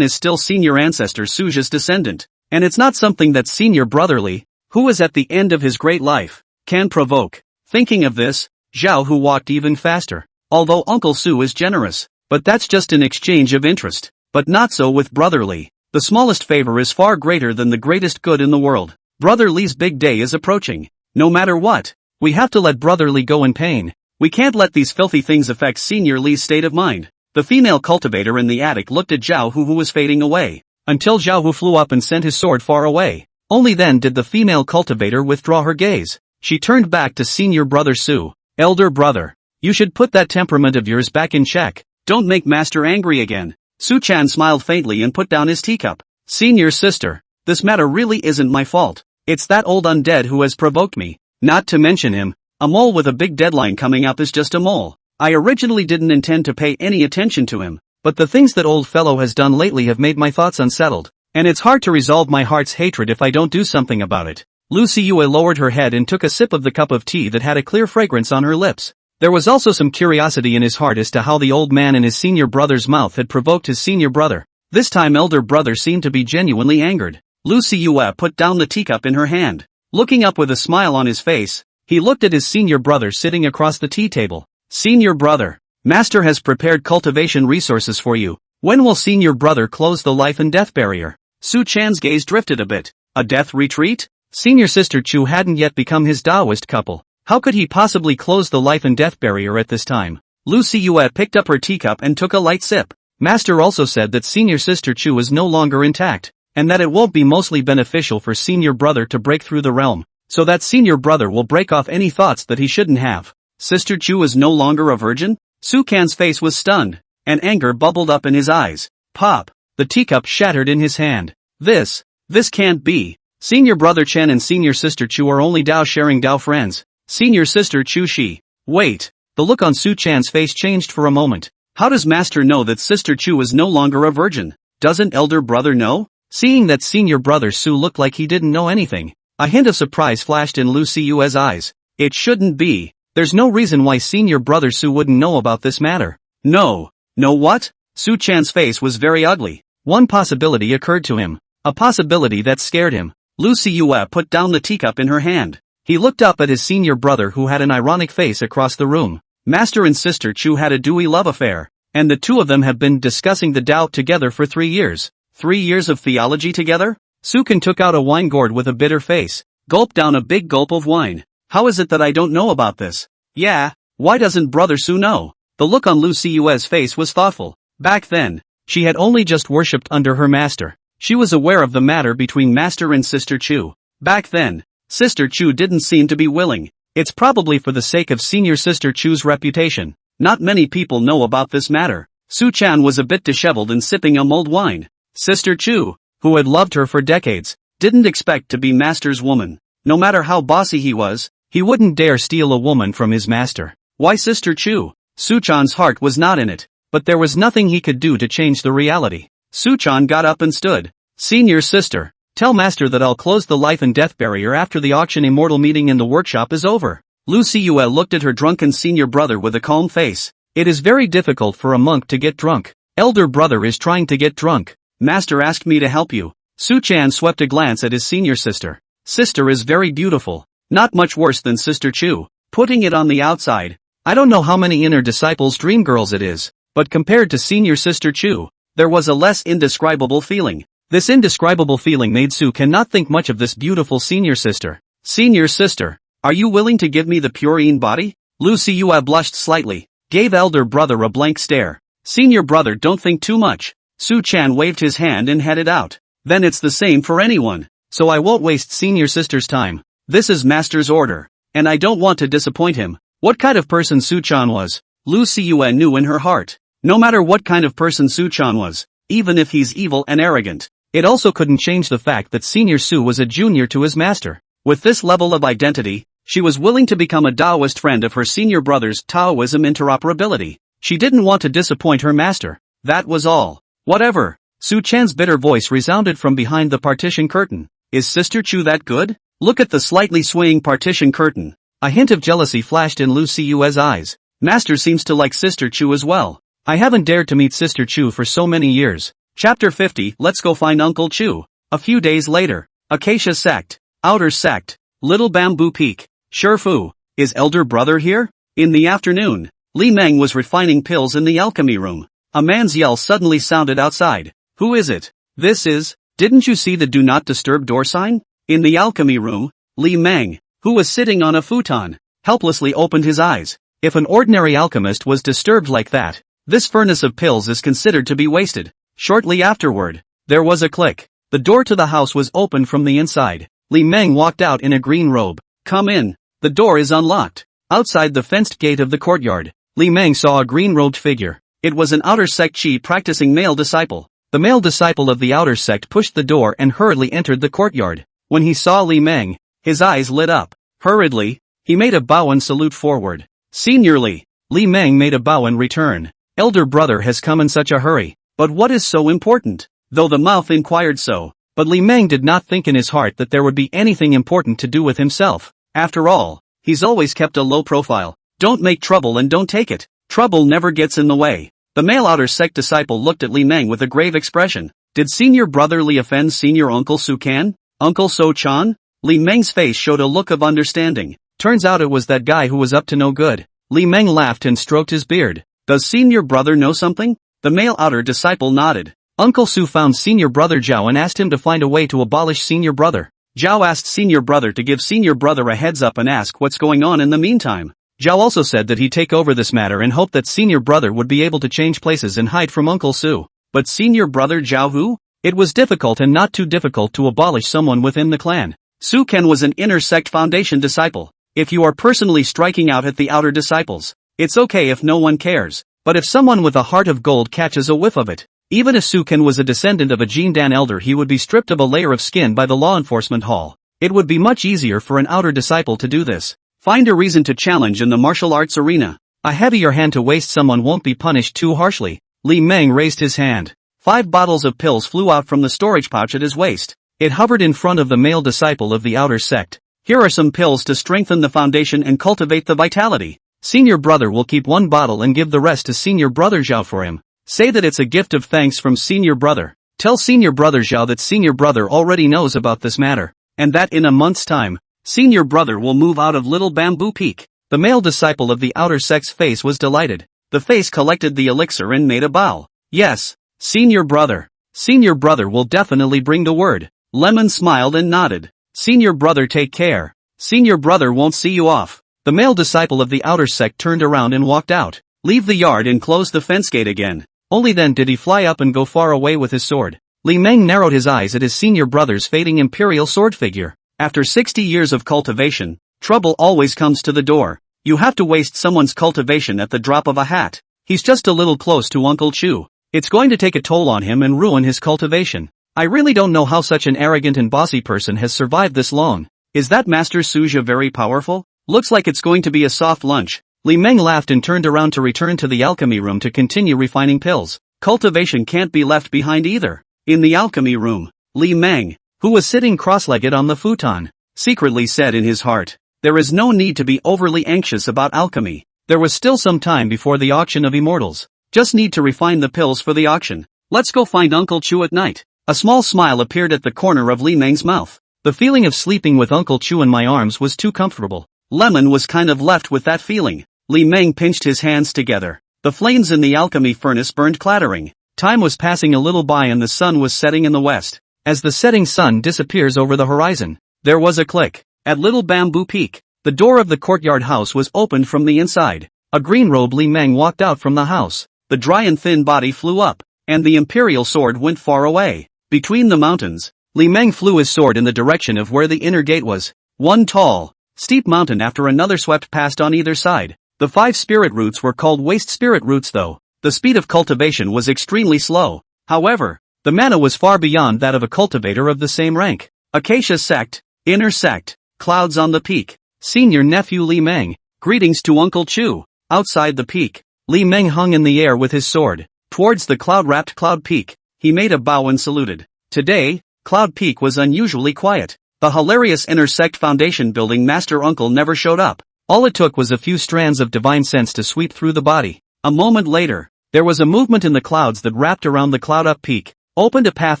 is still Senior Ancestor Suja's descendant. And it's not something that Senior Brotherly, who is at the end of his great life, can provoke. Thinking of this, Zhao Hu walked even faster. Although Uncle Su is generous, but that's just an exchange of interest. But not so with Brotherly. The smallest favor is far greater than the greatest good in the world. Brotherly's big day is approaching. No matter what, we have to let Brotherly go in pain. We can't let these filthy things affect Senior Li's state of mind. The female cultivator in the attic looked at Zhao Hu, who was fading away, until Zhao Hu flew up and sent his sword far away. Only then did the female cultivator withdraw her gaze. She turned back to Senior Brother Su. Elder brother, you should put that temperament of yours back in check. Don't make Master angry again. Su Chan smiled faintly and put down his teacup. Senior sister, this matter really isn't my fault. It's that old undead who has provoked me. Not to mention him, a mole with a big deadline coming up is just a mole. I originally didn't intend to pay any attention to him, but the things that old fellow has done lately have made my thoughts unsettled, and it's hard to resolve my heart's hatred if I don't do something about it. Lucy Yue lowered her head and took a sip of the cup of tea that had a clear fragrance on her lips. There was also some curiosity in his heart as to how the old man in his senior brother's mouth had provoked his senior brother. This time elder brother seemed to be genuinely angered. Lucy Yue put down the teacup in her hand. Looking up with a smile on his face, he looked at his senior brother sitting across the tea table. Senior brother, Master has prepared cultivation resources for you. When will senior brother close the life and death barrier? Su Chan's gaze drifted a bit. A death retreat? Senior sister Chu hadn't yet become his Taoist couple. How could he possibly close the life and death barrier at this time? Lucy Yue picked up her teacup and took a light sip. Master also said that senior sister Chu is no longer intact, and that it won't be mostly beneficial for senior brother to break through the realm, so that senior brother will break off any thoughts that he shouldn't have. Sister Chu is no longer a virgin? Su Can's face was stunned, and anger bubbled up in his eyes. Pop! The teacup shattered in his hand. This can't be. Senior brother Chen and senior sister Chu are only Dao sharing Dao friends. Senior sister Chu she. Wait. The look on Su Chan's face changed for a moment. How does Master know that sister Chu is no longer a virgin? Doesn't elder brother know? Seeing that senior brother Su looked like he didn't know anything, a hint of surprise flashed in Lucy Yue's eyes. It shouldn't be. There's no reason why senior brother Su wouldn't know about this matter. No. No what? Su Chan's face was very ugly. One possibility occurred to him. A possibility that scared him. Lucy Yue put down the teacup in her hand. He looked up at his senior brother who had an ironic face across the room. Master and sister Chu had a dewy love affair, and the two of them have been discussing the Tao together for 3 years. 3 years of theology together? Su Can took out a wine gourd with a bitter face, gulped down a big gulp of wine. How is it that I don't know about this? Yeah, why doesn't brother Su know? The look on Lucy Yue's face was thoughtful. Back then, she had only just worshipped under her master. She was aware of the matter between master and sister Chu. Back then, sister Chu didn't seem to be willing. It's probably for the sake of senior sister Chu's reputation. Not many people know about this matter. Su Chan was a bit disheveled and sipping a mulled wine. Sister Chu, who had loved her for decades, didn't expect to be master's woman. No matter how bossy he was, he wouldn't dare steal a woman from his master. Why sister Chu? Su Chan's heart was not in it, but there was nothing he could do to change the reality. Su Chan got up and stood. Senior sister, tell master that I'll close the life and death barrier after the auction immortal meeting in the workshop is over. Lucy Yue looked at her drunken senior brother with a calm face. It is very difficult for a monk to get drunk. Elder brother is trying to get drunk. Master asked me to help you. Su Chan swept a glance at his senior sister. Sister is very beautiful. Not much worse than sister Chu. Putting it on the outside, I don't know how many inner disciples dream girls it is, but compared to senior sister Chu, there was a less indescribable feeling. This indescribable feeling made Su Can not think much of this beautiful senior sister. Senior sister, are you willing to give me the purine body? Lucy Yue blushed slightly, gave elder brother a blank stare. Senior brother, don't think too much. Su Chan waved his hand and headed out. Then it's the same for anyone, so I won't waste senior sister's time. This is master's order, and I don't want to disappoint him. What kind of person Su Chan was, Lucy Yue knew in her heart. No matter what kind of person Su Chan was, even if he's evil and arrogant, it also couldn't change the fact that senior Su was a junior to his master. With this level of identity, she was willing to become a Taoist friend of her senior brother's Taoism interoperability. She didn't want to disappoint her master. That was all. Whatever. Su Chan's bitter voice resounded from behind the partition curtain. Is sister Chu that good? Look at the slightly swaying partition curtain. A hint of jealousy flashed in Lucy Yue's eyes. Master seems to like Sister Chu as well. I haven't dared to meet Sister Chu for so many years. Chapter 50. Let's go find Uncle Chu. A few days later. Acacia Sect. Outer Sect. Little Bamboo Peak. Shifu. Is elder brother here? In the afternoon, Li Meng was refining pills in the alchemy room. A man's yell suddenly sounded outside. Who is it? This is. Didn't you see the do not disturb door sign? In the alchemy room, Li Meng, who was sitting on a futon, helplessly opened his eyes. If an ordinary alchemist was disturbed like that, this furnace of pills is considered to be wasted. Shortly afterward, there was a click. The door to the house was opened from the inside. Li Meng walked out in a green robe. Come in. The door is unlocked. Outside the fenced gate of the courtyard, Li Meng saw a green-robed figure. It was an Outer Sect Chi practicing male disciple. The male disciple of the Outer Sect pushed the door and hurriedly entered the courtyard. When he saw Li Meng, his eyes lit up. Hurriedly, he made a bow and salute forward. Seniorly, Li Meng made a bow in return. Elder brother has come in such a hurry. But what is so important? Though the mouth inquired so, but Li Meng did not think in his heart that there would be anything important to do with himself. After all, he's always kept a low profile. Don't make trouble and don't take it. Trouble never gets in the way. The male Outer Sect disciple looked at Li Meng with a grave expression. Did senior brother Li offend senior uncle Su Kan? Uncle So Chan? Li Meng's face showed a look of understanding. Turns out it was that guy who was up to no good. Li Meng laughed and stroked his beard. Does senior brother know something? The male outer disciple nodded. Uncle Su found senior brother Zhao and asked him to find a way to abolish senior brother. Zhao asked senior brother to give senior brother a heads up and ask what's going on in the meantime. Zhao also said that he'd take over this matter and hoped that senior brother would be able to change places and hide from Uncle Su. But senior brother Zhao who? It was difficult and not too difficult to abolish someone within the clan. Su Ken was an Inner Sect Foundation disciple. If you are personally striking out at the outer disciples, it's okay if no one cares. But if someone with a heart of gold catches a whiff of it, even if Su Ken was a descendant of a Jin Dan elder, he would be stripped of a layer of skin by the law enforcement hall. It would be much easier for an outer disciple to do this. Find a reason to challenge in the martial arts arena. A heavier hand to waste someone won't be punished too harshly. Li Meng raised his hand. 5 bottles of pills flew out from the storage pouch at his waist. It hovered in front of the male disciple of the Outer Sect. Here are some pills to strengthen the foundation and cultivate the vitality. Senior brother will keep 1 bottle and give the rest to senior brother Zhao for him. Say that it's a gift of thanks from senior brother. Tell senior brother Zhao that senior brother already knows about this matter, and that in a month's time, senior brother will move out of Little Bamboo Peak. The male disciple of the Outer Sect's face was delighted. The face collected the elixir and made a bow. Yes, senior brother. Senior brother will definitely bring the word. Lemon smiled and nodded. Senior brother, take care. Senior brother won't see you off. The male disciple of the Outer Sect turned around and walked out. Leave the yard and close the fence gate again. Only then did he fly up and go far away with his sword. Li Meng narrowed his eyes at his senior brother's fading imperial sword figure. After 60 years of cultivation, trouble always comes to the door. You have to waste someone's cultivation at the drop of a hat. He's just a little close to Uncle Chu. It's going to take a toll on him and ruin his cultivation. I really don't know how such an arrogant and bossy person has survived this long. Is that Master Suja very powerful? Looks like it's going to be a soft lunch. Li Meng laughed and turned around to return to the alchemy room to continue refining pills. Cultivation can't be left behind either. In the alchemy room, Li Meng, who was sitting cross-legged on the futon, secretly said in his heart, there is no need to be overly anxious about alchemy. There was still some time before the auction of immortals. Just need to refine the pills for the auction. Let's go find Uncle Chu at night. A small smile appeared at the corner of Li Meng's mouth. The feeling of sleeping with Uncle Chu in my arms was too comfortable. Lemon was kind of left with that feeling. Li Meng pinched his hands together. The flames in the alchemy furnace burned clattering. Time was passing a little by and the sun was setting in the west. As the setting sun disappears over the horizon, there was a click. At Little Bamboo Peak, the door of the courtyard house was opened from the inside. A green-robed Li Meng walked out from the house. The dry and thin body flew up, and the imperial sword went far away. Between the mountains, Li Meng flew his sword in the direction of where the inner gate was. One tall, steep mountain after another swept past on either side. The 5 spirit roots were called waste spirit roots though. The speed of cultivation was extremely slow. However, the mana was far beyond that of a cultivator of the same rank. Acacia Sect, Inner Sect, Clouds on the Peak. Senior nephew Li Meng, greetings to Uncle Chu. Outside the peak, Li Meng hung in the air with his sword. Towards the cloud-wrapped Cloud Peak, he made a bow and saluted. Today, Cloud Peak was unusually quiet. The hilarious Inner Sect Foundation building master uncle never showed up. All it took was a few strands of divine sense to sweep through the body. A moment later, there was a movement in the clouds that wrapped around the cloud-up peak, opened a path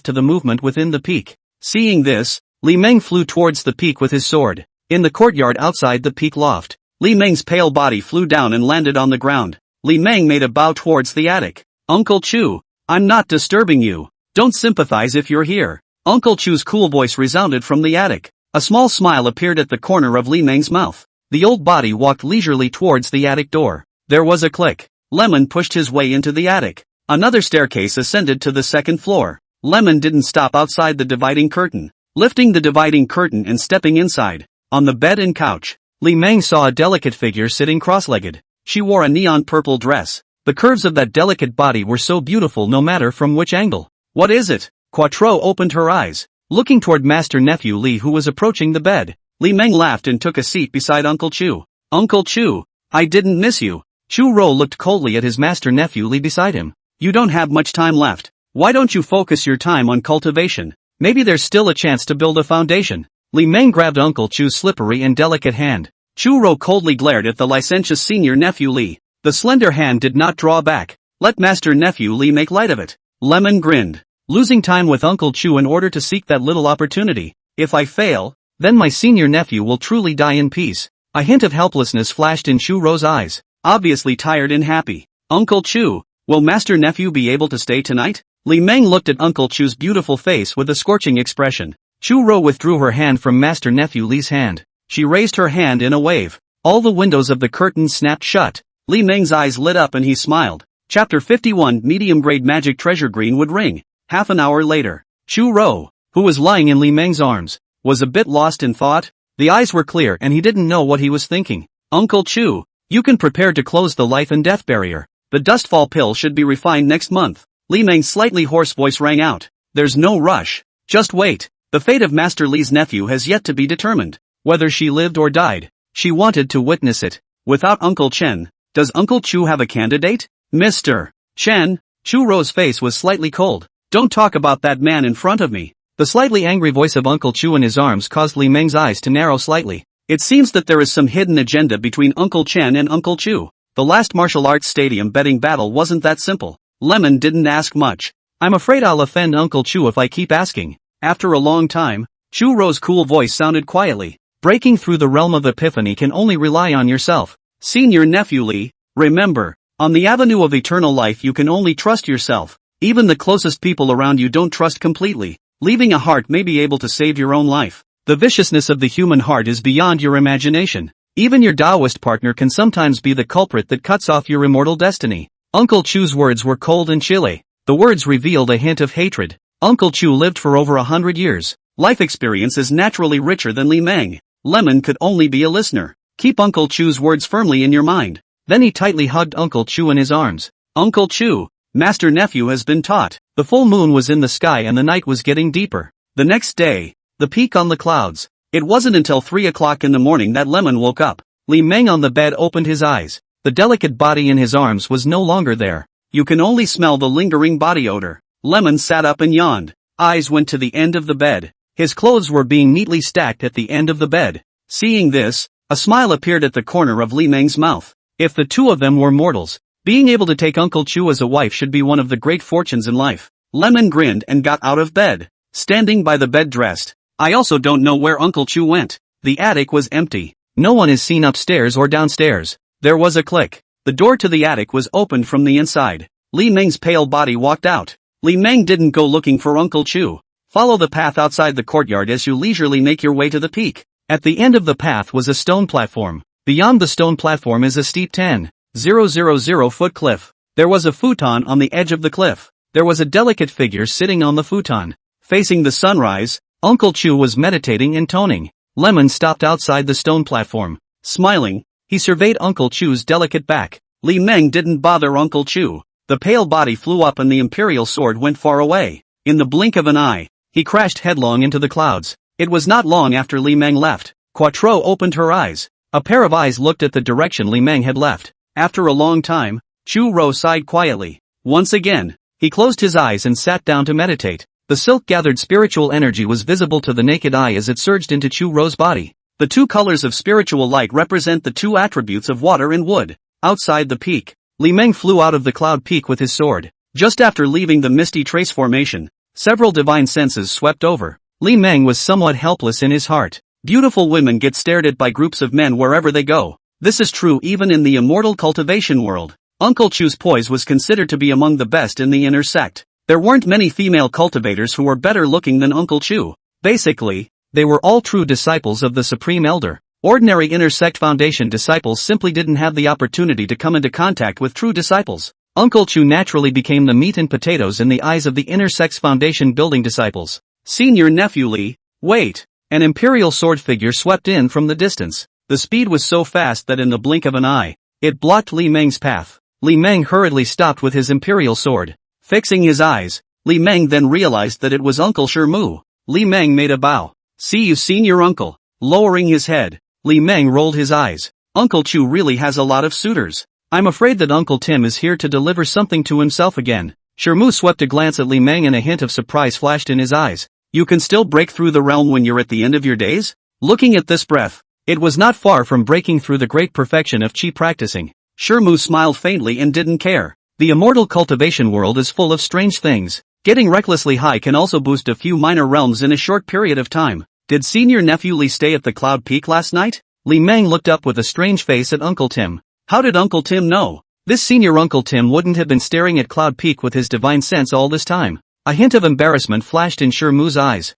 to the movement within the peak. Seeing this, Li Meng flew towards the peak with his sword. In the courtyard outside the peak loft, Li Meng's pale body flew down and landed on the ground. Li Meng made a bow towards the attic. Uncle Chu, I'm not disturbing you. Don't sympathize if you're here. Uncle Chu's cool voice resounded from the attic. A small smile appeared at the corner of Li Meng's mouth. The old body walked leisurely towards the attic door. There was a click. Lemon pushed his way into the attic. Another staircase ascended to the second floor. Lemon didn't stop outside the dividing curtain. Lifting the dividing curtain and stepping inside, on the bed and couch, Li Meng saw a delicate figure sitting cross-legged. She wore a neon purple dress. The curves of that delicate body were so beautiful no matter from which angle. What is it? Quattro opened her eyes, looking toward Master Nephew Li who was approaching the bed. Li Meng laughed and took a seat beside Uncle Chu. Uncle Chu, I didn't miss you. Chu Ro looked coldly at his Master Nephew Li beside him. You don't have much time left. Why don't you focus your time on cultivation? Maybe there's still a chance to build a foundation. Li Meng grabbed Uncle Chu's slippery and delicate hand. Chu Ro coldly glared at the licentious senior nephew Li. The slender hand did not draw back. Let Master Nephew Li make light of it. Lemon grinned. Losing time with Uncle Chu in order to seek that little opportunity. If I fail, then my senior nephew will truly die in peace. A hint of helplessness flashed in Chu Ro's eyes. Obviously tired and happy. Uncle Chu, will Master Nephew be able to stay tonight? Li Meng looked at Uncle Chu's beautiful face with a scorching expression. Chu Ro withdrew her hand from Master Nephew Li's hand. She raised her hand in a wave. All the windows of the curtain snapped shut. Li Meng's eyes lit up and he smiled. Chapter 51 Medium-grade magic treasure green would ring. Half an hour later, Chu Ro, who was lying in Li Meng's arms, was a bit lost in thought. The eyes were clear and he didn't know what he was thinking. Uncle Chu, you can prepare to close the life and death barrier. The dustfall pill should be refined next month. Li Meng's slightly hoarse voice rang out. There's no rush. Just wait. The fate of Master Li's nephew has yet to be determined. Whether she lived or died, she wanted to witness it. Without Uncle Chen, does Uncle Chu have a candidate? Mr. Chen? Chu Ro's face was slightly cold. Don't talk about that man in front of me. The slightly angry voice of Uncle Chu in his arms caused Li Meng's eyes to narrow slightly. It seems that there is some hidden agenda between Uncle Chen and Uncle Chu. The last martial arts stadium betting battle wasn't that simple. Lemon didn't ask much. I'm afraid I'll offend Uncle Chu if I keep asking. After a long time, Chu Ro's cool voice sounded quietly. Breaking through the realm of epiphany can only rely on yourself. Senior Nephew Li, remember, on the avenue of eternal life you can only trust yourself. Even the closest people around you don't trust completely. Leaving a heart may be able to save your own life. The viciousness of the human heart is beyond your imagination. Even your Taoist partner can sometimes be the culprit that cuts off your immortal destiny. Uncle Chu's words were cold and chilly. The words revealed a hint of hatred. Uncle Chu lived for over 100 years. Life experience is naturally richer than Li Meng. Lemon could only be a listener. Keep Uncle Chu's words firmly in your mind. Then he tightly hugged Uncle Chu in his arms. Uncle Chu, Master Nephew has been taught. The full moon was in the sky and the night was getting deeper. The next day, the peak on the clouds. It wasn't until 3 o'clock in the morning that Lemon woke up. Li Meng on the bed opened his eyes. The delicate body in his arms was no longer there. You can only smell the lingering body odor. Lemon sat up and yawned. Eyes went to the end of the bed. His clothes were being neatly stacked at the end of the bed. Seeing this, a smile appeared at the corner of Li Meng's mouth. If the two of them were mortals, being able to take Uncle Chu as a wife should be one of the great fortunes in life. Lemon grinned and got out of bed. Standing by the bed dressed. I also don't know where Uncle Chu went. The attic was empty. No one is seen upstairs or downstairs. There was a click. The door to the attic was opened from the inside. Li Meng's pale body walked out. Li Meng didn't go looking for Uncle Chu. Follow the path outside the courtyard as you leisurely make your way to the peak. At the end of the path was a stone platform. Beyond the stone platform is a steep 10,000-foot cliff. There was a futon on the edge of the cliff. There was a delicate figure sitting on the futon. Facing the sunrise, Uncle Chu was meditating and toning. Lemon stopped outside the stone platform. Smiling, he surveyed Uncle Chu's delicate back. Li Meng didn't bother Uncle Chu. The pale body flew up and the imperial sword went far away. In the blink of an eye, he crashed headlong into the clouds. It was not long after Li Meng left. Quattro opened her eyes. A pair of eyes looked at the direction Li Meng had left. After a long time, Chu Ro sighed quietly. Once again, he closed his eyes and sat down to meditate. The silk-gathered spiritual energy was visible to the naked eye as it surged into Chu Ro's body. The two colors of spiritual light represent the two attributes of water and wood. Outside the peak, Li Meng flew out of the cloud peak with his sword. Just after leaving the misty trace formation, several divine senses swept over. Li Meng was somewhat helpless in his heart. Beautiful women get stared at by groups of men wherever they go. This is true even in the immortal cultivation world. Uncle Chu's poise was considered to be among the best in the inner sect. There weren't many female cultivators who were better looking than Uncle Chu. Basically, they were all true disciples of the Supreme Elder. Ordinary inner sect foundation disciples simply didn't have the opportunity to come into contact with true disciples. Uncle Chu naturally became the meat and potatoes in the eyes of the inner sect's foundation building disciples. Senior nephew Li, wait! An imperial sword figure swept in from the distance. The speed was so fast that in the blink of an eye, it blocked Li Meng's path. Li Meng hurriedly stopped with his imperial sword. Fixing his eyes, Li Meng then realized that it was Uncle Shirmu. Li Meng made a bow. See you, senior uncle. Lowering his head, Li Meng rolled his eyes. Uncle Chu really has a lot of suitors. I'm afraid that Uncle Tim is here to deliver something to himself again. Shirmu swept a glance at Li Meng and a hint of surprise flashed in his eyes. You can still break through the realm when you're at the end of your days? Looking at this breath, it was not far from breaking through the great perfection of chi practicing. Shirmu smiled faintly and didn't care. The immortal cultivation world is full of strange things. Getting recklessly high can also boost a few minor realms in a short period of time. Did senior nephew Li stay at the cloud peak last night? Li Meng looked up with a strange face at Uncle Tim. How did Uncle Tim know? This senior Uncle Tim wouldn't have been staring at cloud peak with his divine sense all this time. A hint of embarrassment flashed in Shirmu's eyes.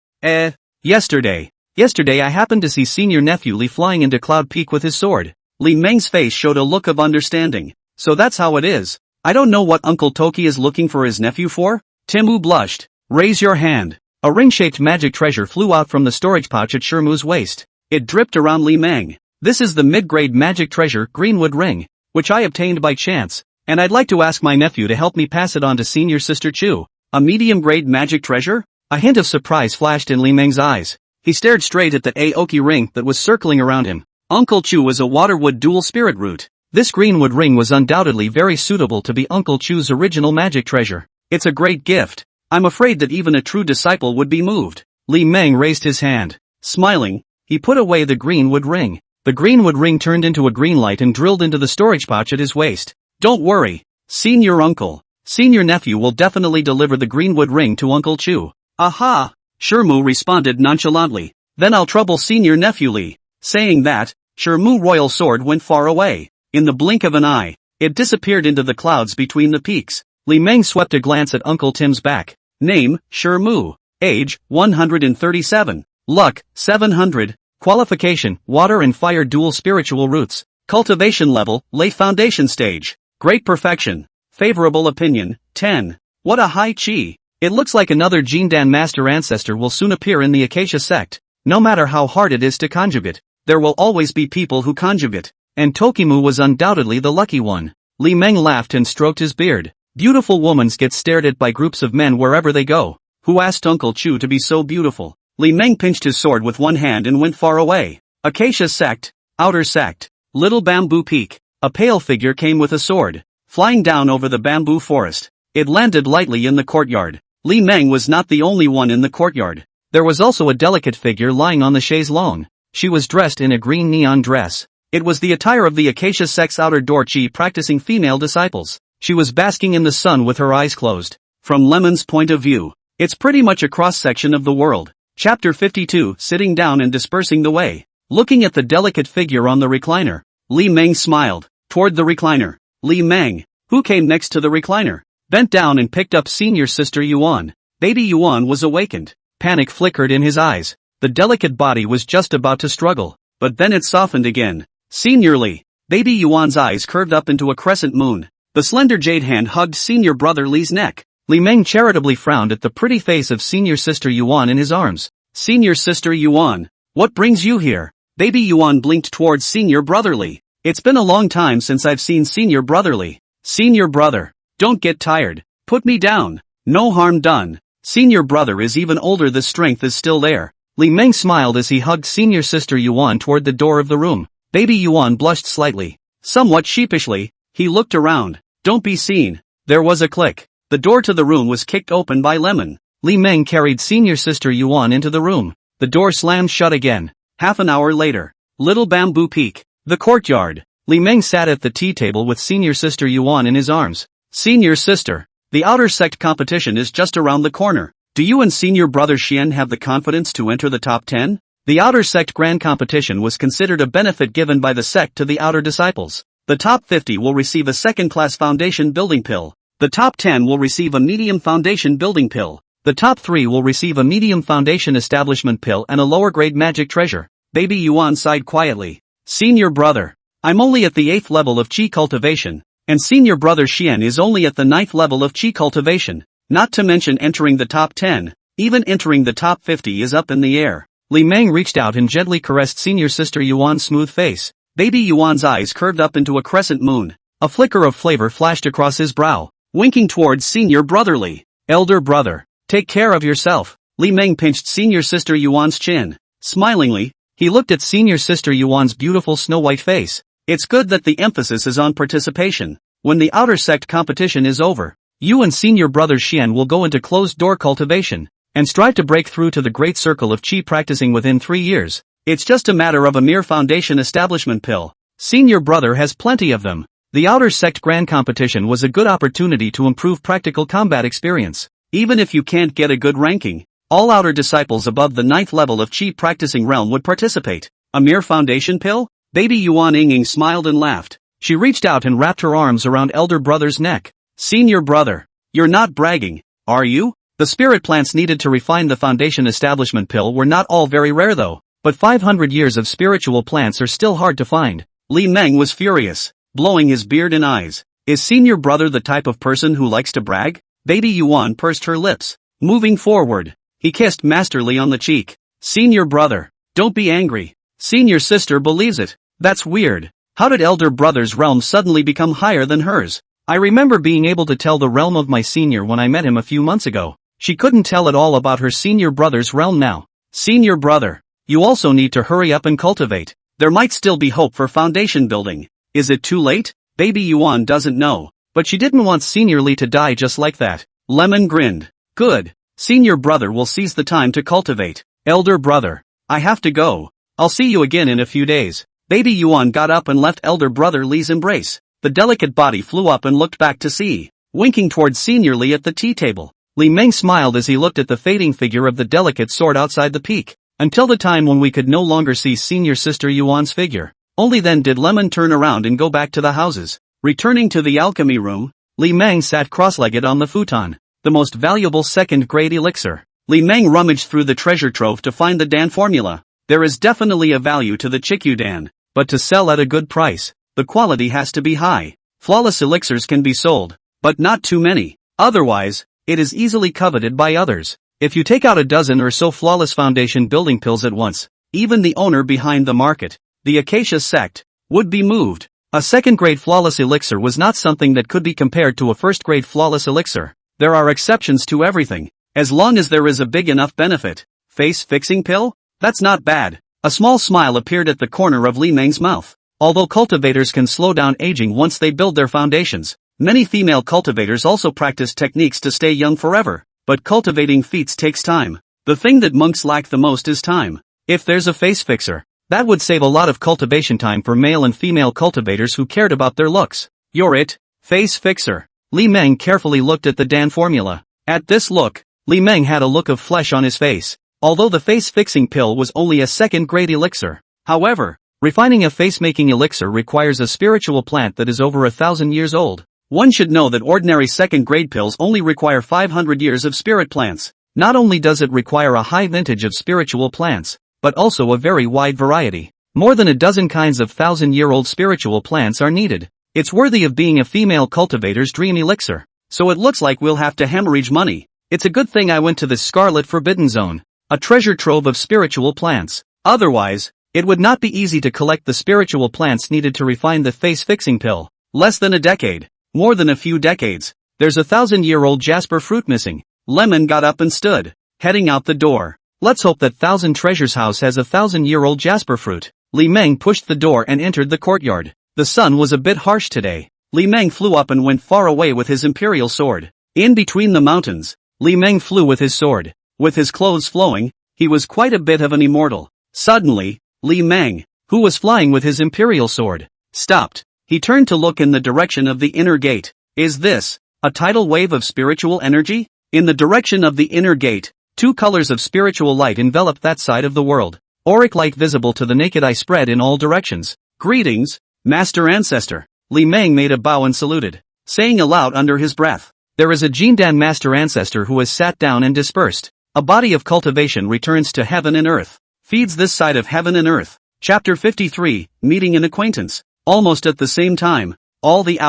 Yesterday I happened to see senior nephew Li flying into cloud peak with his sword. Li Meng's face showed a look of understanding. So that's how it is. I don't know what Uncle Toki is looking for his nephew for? Timu blushed. Raise your hand. A ring-shaped magic treasure flew out from the storage pouch at Shirmu's waist. It dripped around Li Meng. This is the mid-grade magic treasure Greenwood Ring, which I obtained by chance, and I'd like to ask my nephew to help me pass it on to senior sister Chu. A medium-grade magic treasure? A hint of surprise flashed in Li Meng's eyes. He stared straight at the Aoki ring that was circling around him. Uncle Chu was a waterwood dual spirit root. This Greenwood Ring was undoubtedly very suitable to be Uncle Chu's original magic treasure. It's a great gift. I'm afraid that even a true disciple would be moved. Li Meng raised his hand. Smiling, he put away the Greenwood Ring. The Greenwood Ring turned into a green light and drilled into the storage pouch at his waist. Don't worry, senior uncle. Senior nephew will definitely deliver the Greenwood Ring to Uncle Chu. Aha! Shirmu responded nonchalantly. Then I'll trouble senior nephew Li. Saying that, Shirmu's royal sword went far away. In the blink of an eye, it disappeared into the clouds between the peaks. Li Meng swept a glance at Uncle Tim's back. Name, Shirmu. Age, 137. Luck, 700. Qualification, water and fire dual spiritual roots. Cultivation level, lay foundation stage. Great perfection. Favorable opinion, 10. What a high chi. It looks like another Jindan master ancestor will soon appear in the Acacia sect. No matter how hard it is to conjugate, there will always be people who conjugate. And Tokimu was undoubtedly the lucky one. Li Meng laughed and stroked his beard. Beautiful women get stared at by groups of men wherever they go. Who asked Uncle Chu to be so beautiful? Li Meng pinched his sword with one hand and went far away. Acacia sect, outer sect, little bamboo peak. A pale figure came with a sword, flying down over the bamboo forest. It landed lightly in the courtyard. Li Meng was not the only one in the courtyard. There was also a delicate figure lying on the chaise longue. She was dressed in a green neon dress. It was the attire of the Acacia sect's outer door chi practicing female disciples. She was basking in the sun with her eyes closed. From Lemon's point of view, it's pretty much a cross-section of the world. Chapter 52, Sitting Down and Dispersing the Way. Looking at the delicate figure on the recliner, Li Meng smiled. Toward the recliner, Li Meng, who came next to the recliner, bent down and picked up senior sister Yuan. Baby Yuan was awakened. Panic flickered in his eyes. The delicate body was just about to struggle, but then it softened again. Senior Li. Baby Yuan's eyes curved up into a crescent moon. The slender jade hand hugged senior brother Li's neck. Li Meng charitably frowned at the pretty face of senior sister Yuan in his arms. Senior sister Yuan, what brings you here? Baby Yuan blinked towards senior brother Li. It's been a long time since I've seen senior brother Li. Senior brother, don't get tired. Put me down. No harm done. Senior brother is even older, the strength is still there. Li Meng smiled as he hugged senior sister Yuan toward the door of the room. Baby Yuan blushed slightly. Somewhat sheepishly, he looked around. Don't be seen. There was a click. The door to the room was kicked open by Lemon. Li Meng carried senior sister Yuan into the room. The door slammed shut again. Half an hour later. Little Bamboo Peak. The courtyard. Li Meng sat at the tea table with senior sister Yuan in his arms. Senior sister. The outer sect competition is just around the corner. Do you and senior brother Xian have the confidence to enter the top 10? The outer sect grand competition was considered a benefit given by the sect to the outer disciples. The top 50 will receive a second-class foundation building pill. The top 10 will receive a medium foundation building pill. The top 3 will receive a medium foundation establishment pill and a lower-grade magic treasure. Baby Yuan sighed quietly. Senior brother. I'm only at the 8th level of Qi cultivation, and senior brother Xian is only at the 9th level of Qi cultivation. Not to mention entering the top 10, even entering the top 50 is up in the air. Li Meng reached out and gently caressed senior sister Yuan's smooth face. Baby Yuan's eyes curved up into a crescent moon. A flicker of flavor flashed across his brow, winking towards senior brotherly. Elder brother, take care of yourself. Li Meng pinched senior sister Yuan's chin. Smilingly, he looked at senior sister Yuan's beautiful snow-white face. It's good that the emphasis is on participation. When the outer sect competition is over, you and senior brother Xian will go into closed-door cultivation, and strive to break through to the great circle of Qi practicing within 3 years. It's just a matter of a mere foundation establishment pill. Senior brother has plenty of them. The outer sect grand competition was a good opportunity to improve practical combat experience. Even if you can't get a good ranking, all outer disciples above the 9th level of Qi practicing realm would participate. A mere foundation pill? Baby Yuan Ying smiled and laughed. She reached out and wrapped her arms around elder brother's neck. Senior brother, you're not bragging, are you? The spirit plants needed to refine the foundation establishment pill were not all very rare though, but 500 years of spiritual plants are still hard to find. Li Meng was furious, blowing his beard and eyes. Is senior brother the type of person who likes to brag? Baby Yuan pursed her lips. Moving forward, he kissed masterly on the cheek. Senior brother, don't be angry. Senior sister believes it. That's weird. How did elder brother's realm suddenly become higher than hers? I remember being able to tell the realm of my senior when I met him a few months ago. She couldn't tell at all about her senior brother's realm now. Senior brother, you also need to hurry up and cultivate. There might still be hope for foundation building. Is it too late? Baby Yuan doesn't know, but she didn't want Senior Li to die just like that. Lemon grinned. Good. Senior brother will seize the time to cultivate. Elder brother, I have to go. I'll see you again in a few days. Baby Yuan got up and left elder brother Li's embrace. The delicate body flew up and looked back to see, winking towards Senior Li at the tea table. Li Meng smiled as he looked at the fading figure of the delicate sword outside the peak, until the time when we could no longer see senior sister Yuan's figure. Only then did Lemon turn around and go back to the houses. Returning to the alchemy room, Li Meng sat cross-legged on the futon. The most valuable second-grade elixir. Li Meng rummaged through the treasure trove to find the Dan formula. There is definitely a value to the Chikyu Dan, but to sell at a good price, the quality has to be high. Flawless elixirs can be sold, but not too many. Otherwise, it is easily coveted by others. If you take out a dozen or so flawless foundation building pills at once, even the owner behind the market, the Acacia Sect, would be moved. A second-grade flawless elixir was not something that could be compared to a first-grade flawless elixir. There are exceptions to everything, as long as there is a big enough benefit. Face-fixing pill? That's not bad. A small smile appeared at the corner of Li Meng's mouth. Although cultivators can slow down aging once they build their foundations, many female cultivators also practice techniques to stay young forever. But cultivating feats takes time. The thing that monks lack the most is time. If there's a face fixer, that would save a lot of cultivation time for male and female cultivators who cared about their looks. You're it, face fixer. Li Meng carefully looked at the Dan formula. At this look, Li Meng had a look of flesh on his face. Although the face-fixing pill was only a second-grade elixir. However, refining a face-making elixir requires a spiritual plant that is over 1,000 years old. One should know that ordinary second-grade pills only require 500 years of spirit plants. Not only does it require a high vintage of spiritual plants, but also a very wide variety. More than a dozen kinds of 1,000-year-old spiritual plants are needed. It's worthy of being a female cultivator's dream elixir. So it looks like we'll have to hemorrhage money. It's a good thing I went to this Scarlet Forbidden Zone. A treasure trove of spiritual plants. Otherwise, it would not be easy to collect the spiritual plants needed to refine the face-fixing pill. Less than a decade. More than a few decades. There's a 1,000-year-old jasper fruit missing. Lemon got up and stood, heading out the door. Let's hope that Thousand Treasures House has a 1,000-year-old jasper fruit. Li Meng pushed the door and entered the courtyard. The sun was a bit harsh today. Li Meng flew up and went far away with his imperial sword. In between the mountains, Li Meng flew with his sword. With his clothes flowing, he was quite a bit of an immortal. Suddenly, Li Meng, who was flying with his imperial sword, stopped. He turned to look in the direction of the inner gate. Is this a tidal wave of spiritual energy? In the direction of the inner gate, two colors of spiritual light enveloped that side of the world. Auric light visible to the naked eye spread in all directions. Greetings, Master Ancestor. Li Meng made a bow and saluted, saying aloud under his breath, "There is a Jindan Master Ancestor who has sat down and dispersed. A body of cultivation returns to heaven and earth, feeds this side of heaven and earth." Chapter 53, Meeting an Acquaintance. Almost at the same time, all the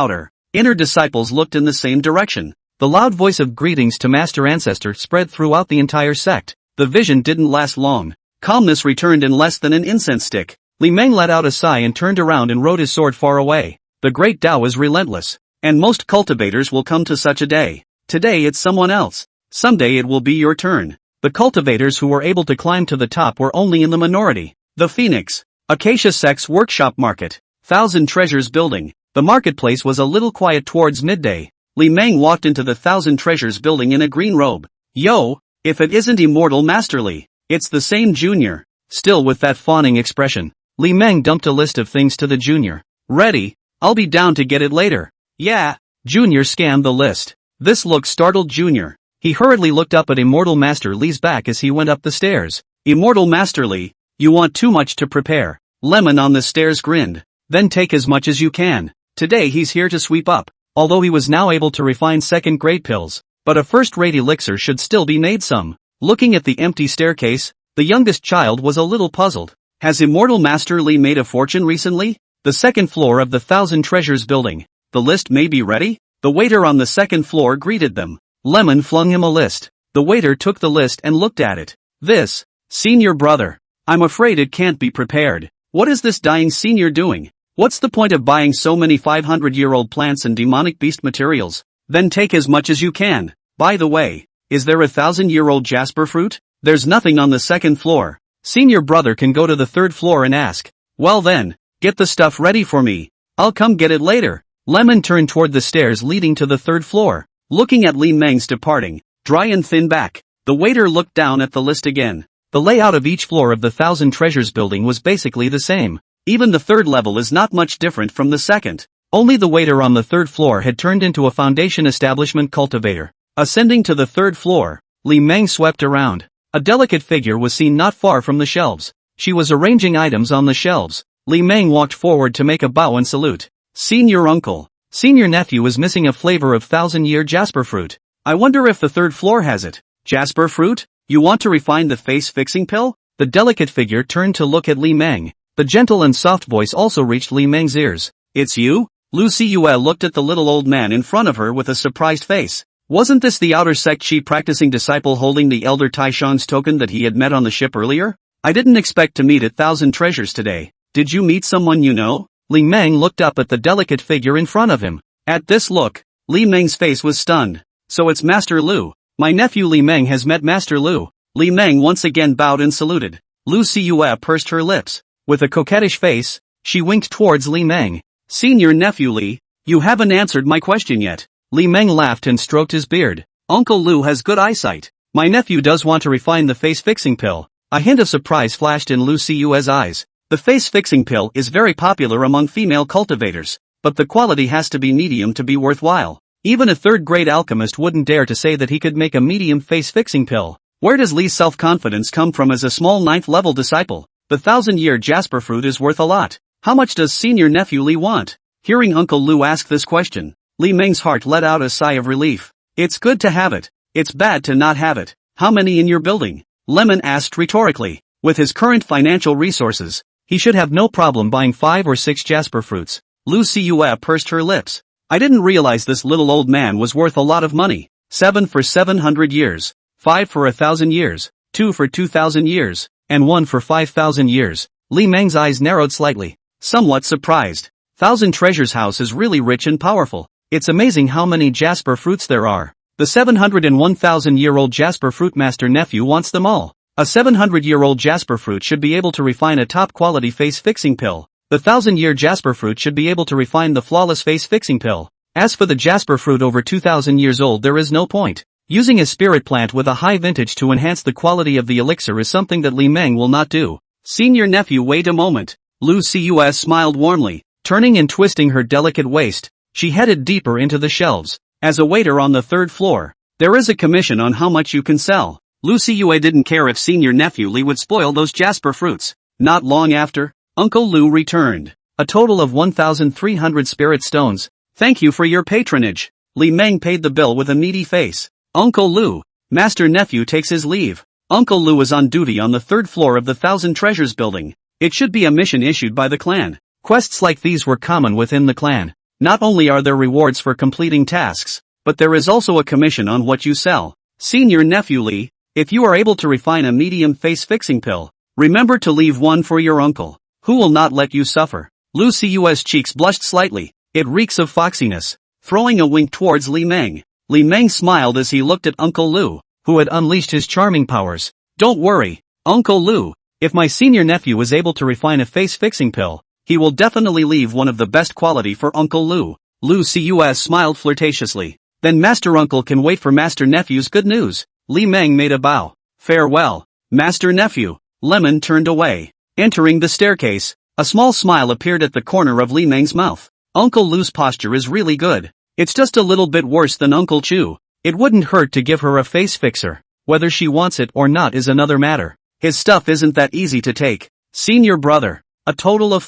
inner disciples looked in the same direction. The loud voice of greetings to Master Ancestor spread throughout the entire sect. The vision didn't last long. Calmness returned in less than an incense stick. Li Meng let out a sigh and turned around and rode his sword far away. The great Tao is relentless, and most cultivators will come to such a day. Today it's someone else. Someday it will be your turn. The cultivators who were able to climb to the top were only in the minority. The Phoenix Acacia Sect's workshop market. 1,000 Treasures building. The marketplace was a little quiet towards midday. Li Meng walked into the 1,000 Treasures building in a green robe. Yo, if it isn't Immortal Master Li, it's the same junior. Still with that fawning expression, Li Meng dumped a list of things to the junior. Ready? I'll be down to get it later. Yeah. Junior scanned the list. This look startled Junior. He hurriedly looked up at Immortal Master Li's back as he went up the stairs. Immortal Master Li, you want too much to prepare. Lemon on the stairs grinned. Then take as much as you can. Today he's here to sweep up. Although he was now able to refine second-grade pills, but a first-rate elixir should still be made some. Looking at the empty staircase, the youngest child was a little puzzled. Has Immortal Master Li made a fortune recently? The second floor of the 1,000 Treasures building. The list may be ready? The waiter on the second floor greeted them. Lemon flung him a list. The waiter took the list and looked at it. This, senior brother. I'm afraid it can't be prepared. What is this dying senior doing? What's the point of buying so many 500-year-old plants and demonic beast materials? Then take as much as you can. By the way, is there a 1,000-year-old jasper fruit? There's nothing on the second floor. Senior brother can go to the third floor and ask. Well then, get the stuff ready for me. I'll come get it later. Lemon turned toward the stairs leading to the third floor. Looking at Li Meng's departing, dry and thin back, the waiter looked down at the list again. The layout of each floor of the 1,000 Treasures building was basically the same. Even the third level is not much different from the second. Only the waiter on the third floor had turned into a foundation establishment cultivator. Ascending to the third floor, Li Meng swept around. A delicate figure was seen not far from the shelves. She was arranging items on the shelves. Li Meng walked forward to make a bow and salute. Senior uncle. Senior nephew is missing a flavor of 1,000-year jasper fruit. I wonder if the third floor has it. Jasper fruit? You want to refine the face-fixing pill? The delicate figure turned to look at Li Meng. The gentle and soft voice also reached Li Meng's ears. It's you? Lu Siyue looked at the little old man in front of her with a surprised face. Wasn't this the outer sect Shi practicing disciple holding the elder Taishang's token that he had met on the ship earlier? I didn't expect to meet at 1,000 Treasures today. Did you meet someone you know? Li Meng looked up at the delicate figure in front of him. At this look, Li Meng's face was stunned. So it's Master Lu. My nephew Li Meng has met Master Lu. Li Meng once again bowed and saluted. Lu Siyue pursed her lips. With a coquettish face, she winked towards Li Meng. Senior nephew Li, you haven't answered my question yet. Li Meng laughed and stroked his beard. Uncle Lu has good eyesight. My nephew does want to refine the face-fixing pill. A hint of surprise flashed in Lu Siyue's eyes. The face-fixing pill is very popular among female cultivators, but the quality has to be medium to be worthwhile. Even a third-grade alchemist wouldn't dare to say that he could make a medium face-fixing pill. Where does Li's self-confidence come from as a small 9th-level disciple? The 1,000-year jasper fruit is worth a lot. How much does senior nephew Li want? Hearing Uncle Lu ask this question, Li Meng's heart let out a sigh of relief. It's good to have it. It's bad to not have it. How many in your building? Lemon asked rhetorically. With his current financial resources, he should have no problem buying 5 or 6 jasper fruits. Lu Siyue pursed her lips. I didn't realize this little old man was worth a lot of money. 7 for 700 years, 5 for 1,000 years, 2 for 2,000 years, and 1 for 5,000 years. Li Meng's eyes narrowed slightly, somewhat surprised. 1,000 Treasures house is really rich and powerful. It's amazing how many jasper fruits there are. The 701,000-year-old jasper fruit master nephew wants them all. A 700-year-old jasper fruit should be able to refine a top-quality face-fixing pill. The 1,000-year jasper fruit should be able to refine the flawless face-fixing pill. As for the jasper fruit over 2,000 years old, there is no point. Using a spirit plant with a high vintage to enhance the quality of the elixir is something that Li Meng will not do. Senior nephew, wait a moment. Lu Cus smiled warmly, turning and twisting her delicate waist. She headed deeper into the shelves. As a waiter on the third floor, there is a commission on how much you can sell. Lu Cui didn't care if senior nephew Li would spoil those jasper fruits. Not long after, Uncle Lu returned. A total of 1,300 spirit stones. Thank you for your patronage. Li Meng paid the bill with a meaty face. Uncle Lu. Master nephew takes his leave. Uncle Lu is on duty on the third floor of the Thousand Treasures building. It should be a mission issued by the clan. Quests like these were common within the clan. Not only are there rewards for completing tasks, but there is also a commission on what you sell. Senior nephew Li, if you are able to refine a medium face-fixing pill, remember to leave one for your uncle, who will not let you suffer. Lu Cus cheeks blushed slightly. It reeks of foxiness. Throwing a wink towards Li Meng. Li Meng smiled as he looked at Uncle Lu, who had unleashed his charming powers. Don't worry, Uncle Lu. If my senior nephew is able to refine a face-fixing pill, he will definitely leave one of the best quality for Uncle Lu. Lu Cus smiled flirtatiously. Then Master Uncle can wait for Master Nephew's good news. Li Meng made a bow. Farewell, Master Nephew. Lemon turned away. Entering the staircase, a small smile appeared at the corner of Li Meng's mouth. Uncle Lu's posture is really good. It's just a little bit worse than Uncle Chu. It wouldn't hurt to give her a face fixer. Whether she wants it or not is another matter. His stuff isn't that easy to take. Senior brother. A total of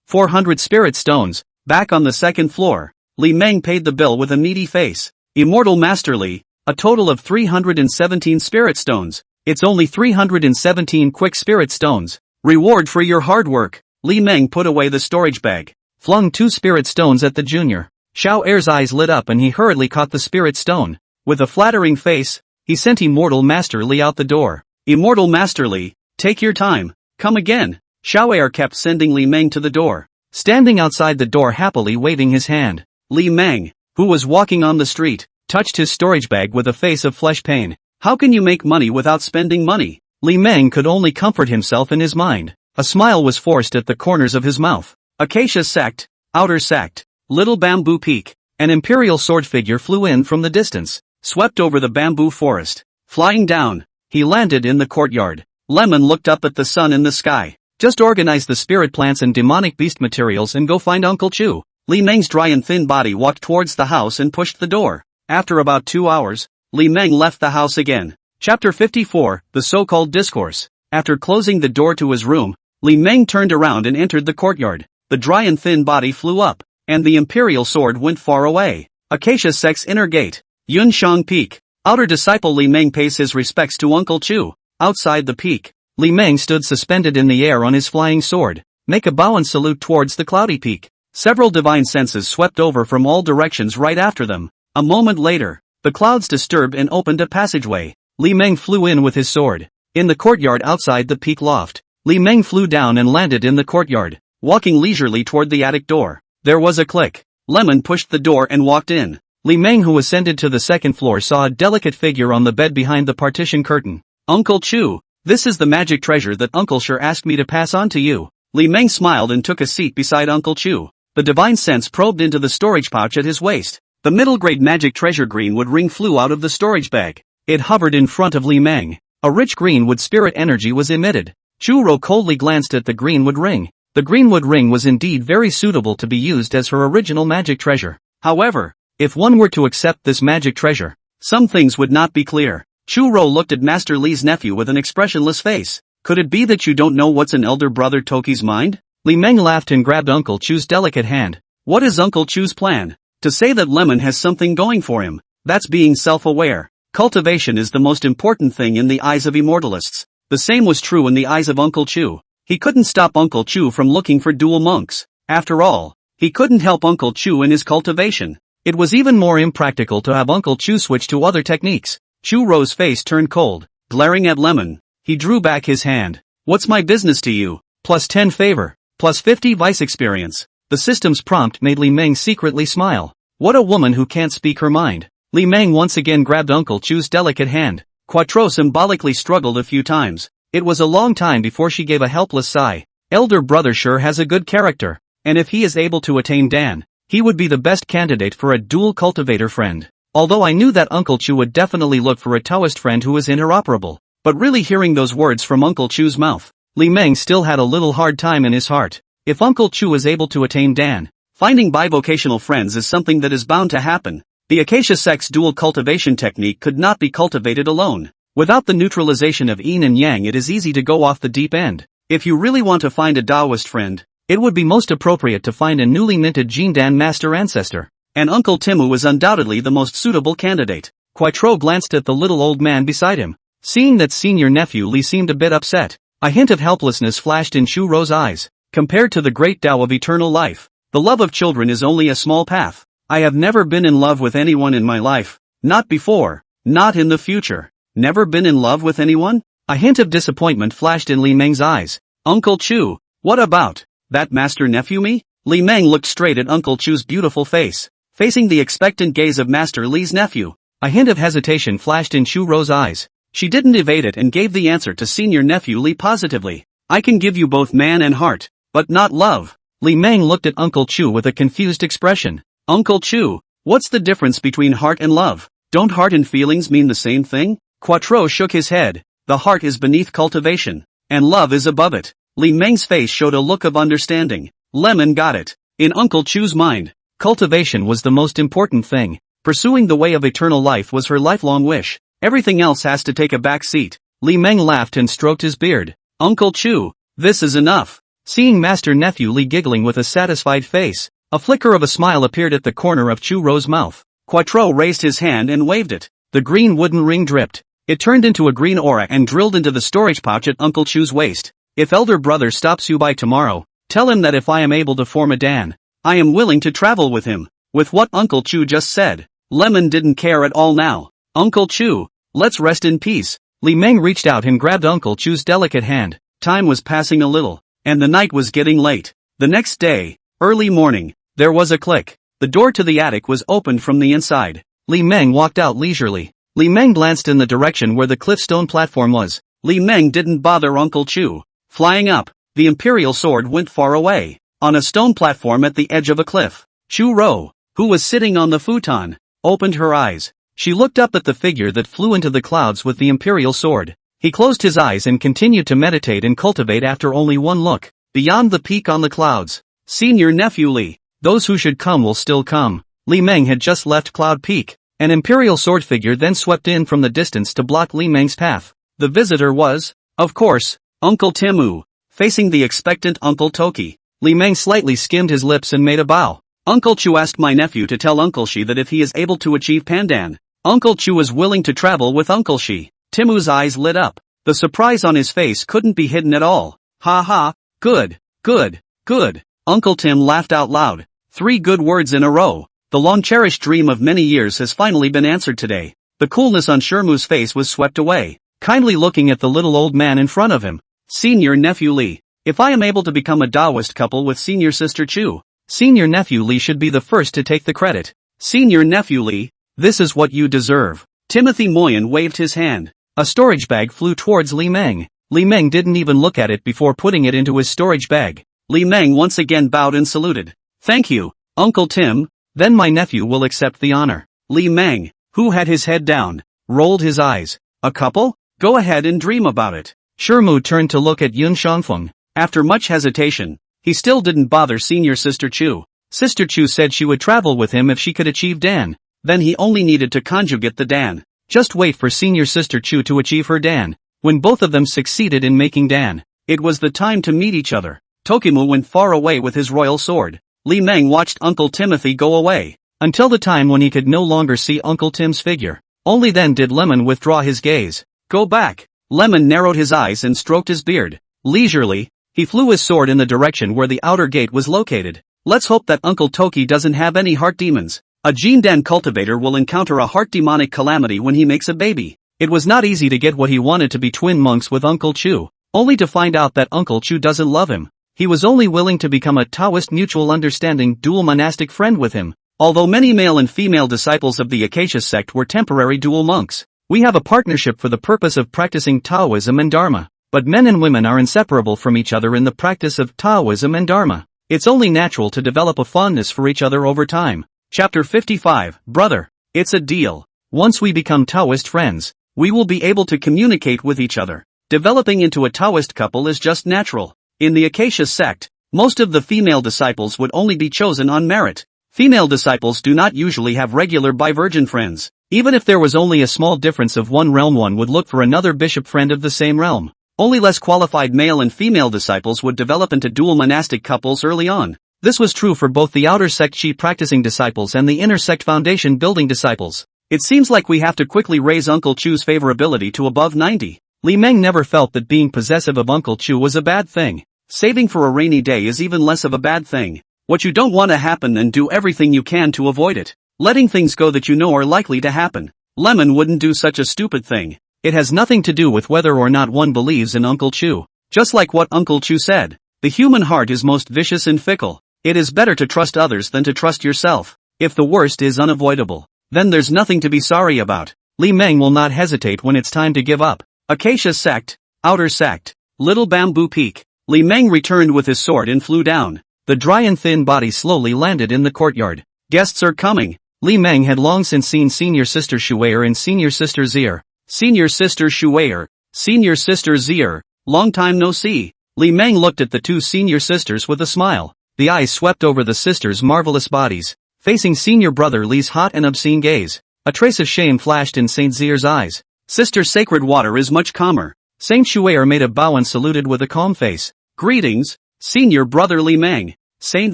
400 spirit stones. Back on the second floor, Li Meng paid the bill with a meaty face. Immortal Master Li. A total of 317 spirit stones. It's only 317 quick spirit stones. Reward for your hard work. Li Meng put away the storage bag. Flung 2 spirit stones at the junior. Xiao Er's eyes lit up and he hurriedly caught the spirit stone. With a flattering face, he sent Immortal Master Li out the door. Immortal Master Li, take your time. Come again. Xiao Er kept sending Li Meng to the door. Standing outside the door happily waving his hand. Li Meng, who was walking on the street, touched his storage bag with a face of flesh pain. How can you make money without spending money? Li Meng could only comfort himself in his mind. A smile was forced at the corners of his mouth. Acacia Sect, Outer Sect, Little Bamboo Peak. An imperial sword figure flew in from the distance, swept over the bamboo forest. Flying down, he landed in the courtyard. Lemon looked up at the sun in the sky. Just organize the spirit plants and demonic beast materials and go find Uncle Chu. Li Meng's dry and thin body walked towards the house and pushed the door. After about 2 hours, Li Meng left the house again. Chapter 54, The So-Called Discourse. After closing the door to his room, Li Meng turned around and entered the courtyard. The dry and thin body flew up, and the imperial sword went far away. Acacia Sect's inner gate. Yunshang Peak. Outer disciple Li Meng pays his respects to Uncle Chu. Outside the peak, Li Meng stood suspended in the air on his flying sword. Make a bow and salute towards the cloudy peak. Several divine senses swept over from all directions right after them. A moment later, the clouds disturbed and opened a passageway. Li Meng flew in with his sword. In the courtyard outside the peak loft, Li Meng flew down and landed in the courtyard, walking leisurely toward the attic door. There was a click. Lemon pushed the door and walked in. Li Meng, who ascended to the second floor, saw a delicate figure on the bed behind the partition curtain. Uncle Chu, this is the magic treasure that Uncle Sure asked me to pass on to you. Li Meng smiled and took a seat beside Uncle Chu. The divine sense probed into the storage pouch at his waist. The middle-grade magic treasure greenwood ring flew out of the storage bag. It hovered in front of Li Meng. A rich greenwood spirit energy was emitted. Chu Ro coldly glanced at the greenwood ring. The greenwood ring was indeed very suitable to be used as her original magic treasure. However, if one were to accept this magic treasure, some things would not be clear. Chu Ro looked at Master Li's nephew with an expressionless face. Could it be that you don't know what's in elder brother Toki's mind? Li Meng laughed and grabbed Uncle Chu's delicate hand. What is Uncle Chu's plan? To say that Lemon has something going for him, that's being self-aware. Cultivation is the most important thing in the eyes of immortalists. The same was true in the eyes of Uncle Chu. He couldn't stop Uncle Chu from looking for dual monks. After all, he couldn't help Uncle Chu in his cultivation. It was even more impractical to have Uncle Chu switch to other techniques. Chu Ro's face turned cold. Glaring at Lemon, he drew back his hand. What's my business to you? Plus 10 favor. Plus 50 vice experience. The system's prompt made Li Meng secretly smile. What a woman who can't speak her mind. Li Meng once again grabbed Uncle Chu's delicate hand. Quattro symbolically struggled a few times. It was a long time before she gave a helpless sigh. Elder brother sure has a good character, and if he is able to attain Dan, he would be the best candidate for a dual cultivator friend. Although I knew that Uncle Chu would definitely look for a Taoist friend who is interoperable, but really hearing those words from Uncle Chu's mouth, Li Meng still had a little hard time in his heart. If Uncle Chu is able to attain Dan, finding bivocational friends is something that is bound to happen. The Acacia Sect's dual cultivation technique could not be cultivated alone. Without the neutralization of yin and yang, it is easy to go off the deep end. If you really want to find a Taoist friend, it would be most appropriate to find a newly minted Jindan master ancestor. And Uncle Timu is undoubtedly the most suitable candidate. Quaitro glanced at the little old man beside him. Seeing that senior nephew Li seemed a bit upset, a hint of helplessness flashed in Chu Ro's eyes. Compared to the great Tao of eternal life, the love of children is only a small path. I have never been in love with anyone in my life. Not before. Not in the future. Never been in love with anyone? A hint of disappointment flashed in Li Meng's eyes. Uncle Chu, what about that master nephew me? Li Meng looked straight at Uncle Chu's beautiful face, facing the expectant gaze of Master Li's nephew. A hint of hesitation flashed in Chu Ro's eyes. She didn't evade it and gave the answer to senior nephew Li positively. I can give you both man and heart, but not love. Li Meng looked at Uncle Chu with a confused expression. Uncle Chu, what's the difference between heart and love? Don't heart and feelings mean the same thing? Quaitro shook his head. The heart is beneath cultivation, and love is above it. Li Meng's face showed a look of understanding. Lemon got it. In Uncle Chu's mind, cultivation was the most important thing. Pursuing the way of eternal life was her lifelong wish. Everything else has to take a back seat. Li Meng laughed and stroked his beard. Uncle Chu, this is enough. Seeing Master Nephew Li giggling with a satisfied face, a flicker of a smile appeared at the corner of Chu Ro's mouth. Quaitro raised his hand and waved it. The green wooden ring dripped. It turned into a green aura and drilled into the storage pouch at Uncle Chu's waist. If elder brother stops you by tomorrow, tell him that if I am able to form a Dan, I am willing to travel with him. With what Uncle Chu just said, Lemon didn't care at all now. Uncle Chu, let's rest in peace. Li Meng reached out and grabbed Uncle Chu's delicate hand. Time was passing a little, and the night was getting late. The next day, early morning, there was a click. The door to the attic was opened from the inside. Li Meng walked out leisurely. Li Meng glanced in the direction where the cliffstone platform was. Li Meng didn't bother Uncle Chu. Flying up, the imperial sword went far away. On a stone platform at the edge of a cliff, Chu Ro, who was sitting on the futon, opened her eyes. She looked up at the figure that flew into the clouds with the imperial sword. He closed his eyes and continued to meditate and cultivate after only one look. Beyond the peak on the clouds, senior nephew Li, those who should come will still come. Li Meng had just left Cloud Peak. An imperial sword figure then swept in from the distance to block Li Meng's path. The visitor was, of course, Uncle Timu, facing the expectant Uncle Toki. Li Meng slightly skimmed his lips and made a bow. Uncle Chu asked my nephew to tell Uncle Shi that if he is able to achieve Pandan, Uncle Chu is willing to travel with Uncle Shi. Timu's eyes lit up. The surprise on his face couldn't be hidden at all. Ha ha, good, good, good. Uncle Tim laughed out loud. 3 good words in a row. The long-cherished dream of many years has finally been answered today. The coolness on Shermu's face was swept away, kindly looking at the little old man in front of him. Senior nephew Li, if I am able to become a Taoist couple with senior sister Chu, senior nephew Li should be the first to take the credit. Senior nephew Li, this is what you deserve. Timothy Moyen waved his hand. A storage bag flew towards Li Meng. Li Meng didn't even look at it before putting it into his storage bag. Li Meng once again bowed and saluted. Thank you, Uncle Tim. Then my nephew will accept the honor. Li Meng, who had his head down, rolled his eyes. A couple? Go ahead and dream about it. Shermu turned to look at Yun Shangfeng. After much hesitation, he still didn't bother senior sister Chu. Sister Chu said she would travel with him if she could achieve Dan. Then he only needed to conjugate the Dan. Just wait for senior sister Chu to achieve her Dan. When both of them succeeded in making Dan, it was the time to meet each other. Tokimu went far away with his royal sword. Li Meng watched Uncle Timothy go away, until the time when he could no longer see Uncle Tim's figure. Only then did Lemon withdraw his gaze. Go back. Lemon narrowed his eyes and stroked his beard. Leisurely, he flew his sword in the direction where the outer gate was located. Let's hope that Uncle Toki doesn't have any heart demons. A Jindan cultivator will encounter a heart demonic calamity when he makes a baby. It was not easy to get what he wanted to be twin monks with Uncle Chu, only to find out that Uncle Chu doesn't love him. He was only willing to become a Taoist mutual understanding dual monastic friend with him. Although many male and female disciples of the Acacia Sect were temporary dual monks, we have a partnership for the purpose of practicing Taoism and Dharma. But men and women are inseparable from each other in the practice of Taoism and Dharma. It's only natural to develop a fondness for each other over time. Chapter 55, Brother. It's a deal. Once we become Taoist friends, we will be able to communicate with each other. Developing into a Taoist couple is just natural. In the Acacia sect, most of the female disciples would only be chosen on merit. Female disciples do not usually have regular bi-virgin friends. Even if there was only a small difference of one realm, one would look for another bishop friend of the same realm. Only less qualified male and female disciples would develop into dual monastic couples early on. This was true for both the outer sect Chi practicing disciples and the inner sect foundation building disciples. It seems like we have to quickly raise Uncle Chu's favorability to above 90. Li Meng never felt that being possessive of Uncle Chu was a bad thing. Saving for a rainy day is even less of a bad thing. What you don't want to happen, and do everything you can to avoid it. Letting things go that you know are likely to happen. Lemon wouldn't do such a stupid thing. It has nothing to do with whether or not one believes in Uncle Chu. Just like what Uncle Chu said, the human heart is most vicious and fickle. It is better to trust others than to trust yourself. If the worst is unavoidable, then there's nothing to be sorry about. Li Meng will not hesitate when it's time to give up. Acacia sect, outer sect, Little Bamboo Peak. Li Meng returned with his sword and flew down. The dry and thin body slowly landed in the courtyard. Guests are coming. Li Meng had long since seen Senior Sister Shuier and Senior Sister Zier. Senior Sister Shuier, Senior Sister Zier, long time no see. Li Meng looked at the two senior sisters with a smile. The eyes swept over the sisters' marvelous bodies, facing Senior Brother Li's hot and obscene gaze. A trace of shame flashed in Saint Zier's eyes. Sister Sacred Water is much calmer. Saint Shuier made a bow and saluted with a calm face. Greetings, Senior Brother Li Meng. Saint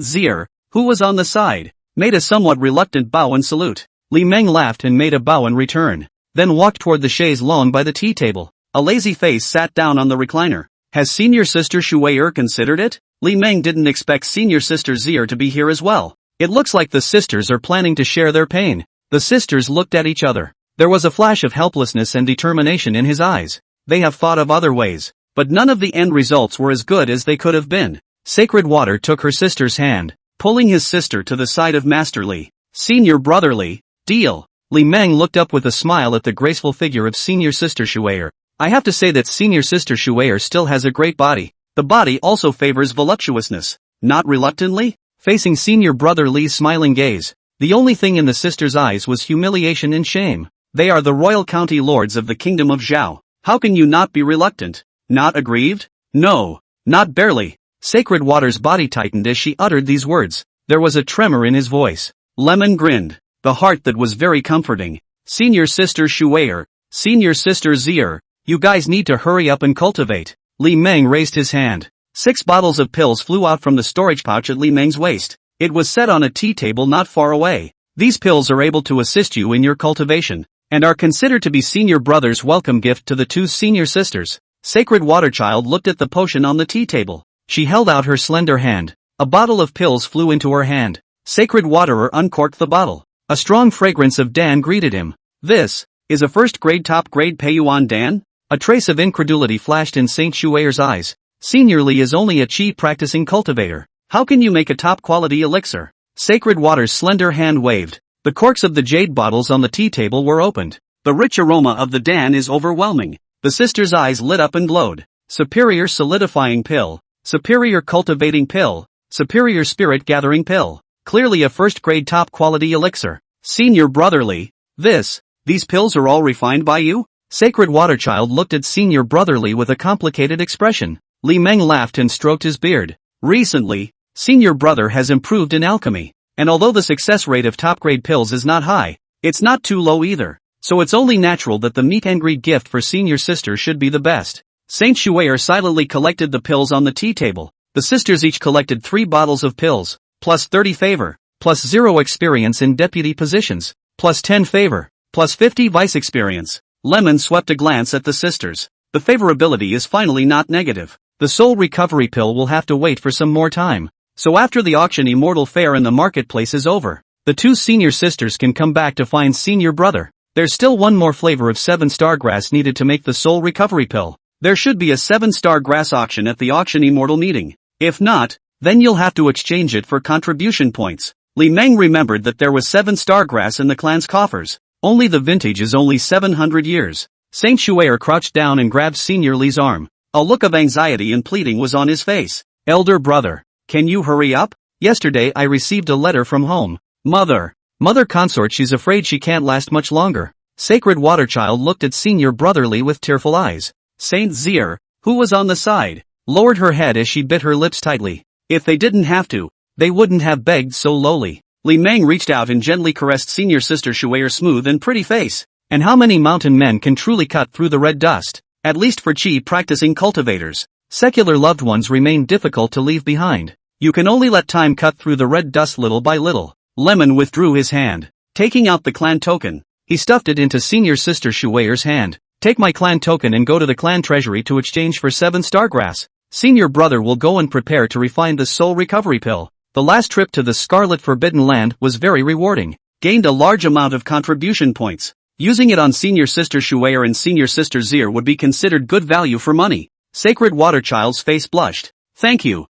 Zier, who was on the side, made a somewhat reluctant bow and salute. Li Meng laughed and made a bow in return, then walked toward the chaise longue by the tea table. A lazy face sat down on the recliner. Has Senior Sister Shuier considered it? Li Meng didn't expect Senior Sister Zier to be here as well. It looks like the sisters are planning to share their pain. The sisters looked at each other. There was a flash of helplessness and determination in his eyes. They have thought of other ways, but none of the end results were as good as they could have been. Sacred Water took her sister's hand, pulling his sister to the side of Master Li. Senior Brother Li, deal. Li Meng looked up with a smile at the graceful figure of Senior Sister Shuier. I have to say that Senior Sister Shuier still has a great body. The body also favors voluptuousness. Not reluctantly? Facing Senior Brother Li's smiling gaze, the only thing in the sister's eyes was humiliation and shame. They are the royal county lords of the kingdom of Zhao. How can you not be reluctant? Not aggrieved? No, not barely. Sacred Water's body tightened as she uttered these words. There was a tremor in his voice. Lemon grinned, the heart that was very comforting. Senior Sister Shuier, Senior Sister Zier, you guys need to hurry up and cultivate. Li Meng raised his hand. 6 bottles of pills flew out from the storage pouch at Li Meng's waist. It was set on a tea table not far away. These pills are able to assist you in your cultivation, and are considered to be Senior Brother's welcome gift to the 2 senior sisters. Sacred Waterchild looked at the potion on the tea table. She held out her slender hand. A bottle of pills flew into her hand. Sacred Waterer uncorked the bottle. A strong fragrance of Dan greeted him. This is a first-grade top-grade Hehuan Dan? A trace of incredulity flashed in Saint Shuier's eyes. Senior Li is only a Qi practicing cultivator. How can you make a top-quality elixir? Sacred Water's slender hand waved. The corks of the jade bottles on the tea table were opened. The rich aroma of the Dan is overwhelming. The sisters' eyes lit up and glowed. Superior solidifying pill. Superior cultivating pill. Superior spirit gathering pill. Clearly a first-grade top-quality elixir. Senior Brother Li, these pills are all refined by you? Sacred Waterchild looked at Senior Brother Li with a complicated expression. Li Meng laughed and stroked his beard. Recently, Senior Brother has improved in alchemy, and although the success rate of top-grade pills is not high, it's not too low either, so it's only natural that the meet and greet gift for Senior Sister should be the best. Saint Shuier silently collected the pills on the tea table. The sisters each collected 3 bottles of pills, plus 30 favor, plus 0 experience in deputy positions, plus 10 favor, plus 50 vice experience. Lemon swept a glance at the sisters. The favorability is finally not negative. The soul recovery pill will have to wait for some more time. So after the auction Immortal Fair in the marketplace is over, the 2 senior sisters can come back to find Senior Brother. There's still one more flavor of 7-star grass needed to make the soul recovery pill. There should be a 7-star grass auction at the auction Immortal meeting. If not, then you'll have to exchange it for contribution points. Li Meng remembered that there was 7-star grass in the clan's coffers. Only the vintage is only 700 years. Saint Shuier crouched down and grabbed Senior Li's arm. A look of anxiety and pleading was on his face. Elder brother, can you hurry up? Yesterday I received a letter from home. Mother consort, she's afraid she can't last much longer. Sacred Waterchild looked at Senior Brother Li with tearful eyes. Saint Zier, who was on the side, lowered her head as she bit her lips tightly. If they didn't have to, they wouldn't have begged so lowly. Li Meng reached out and gently caressed senior sister Shue'er's smooth and pretty face. And how many mountain men can truly cut through the red dust? At least for chi practicing cultivators. Secular loved ones remain difficult to leave behind. You can only let time cut through the red dust little by little. Lemon withdrew his hand. Taking out the clan token, he stuffed it into senior sister Shue'er's hand. Take my clan token and go to the clan treasury to exchange for 7 stargrass. Senior brother will go and prepare to refine the soul recovery pill. The last trip to the Scarlet Forbidden Land was very rewarding. Gained a large amount of contribution points. Using it on senior sister Shue'er and senior sister Zier would be considered good value for money. Sacred Waterchild's face blushed. Thank you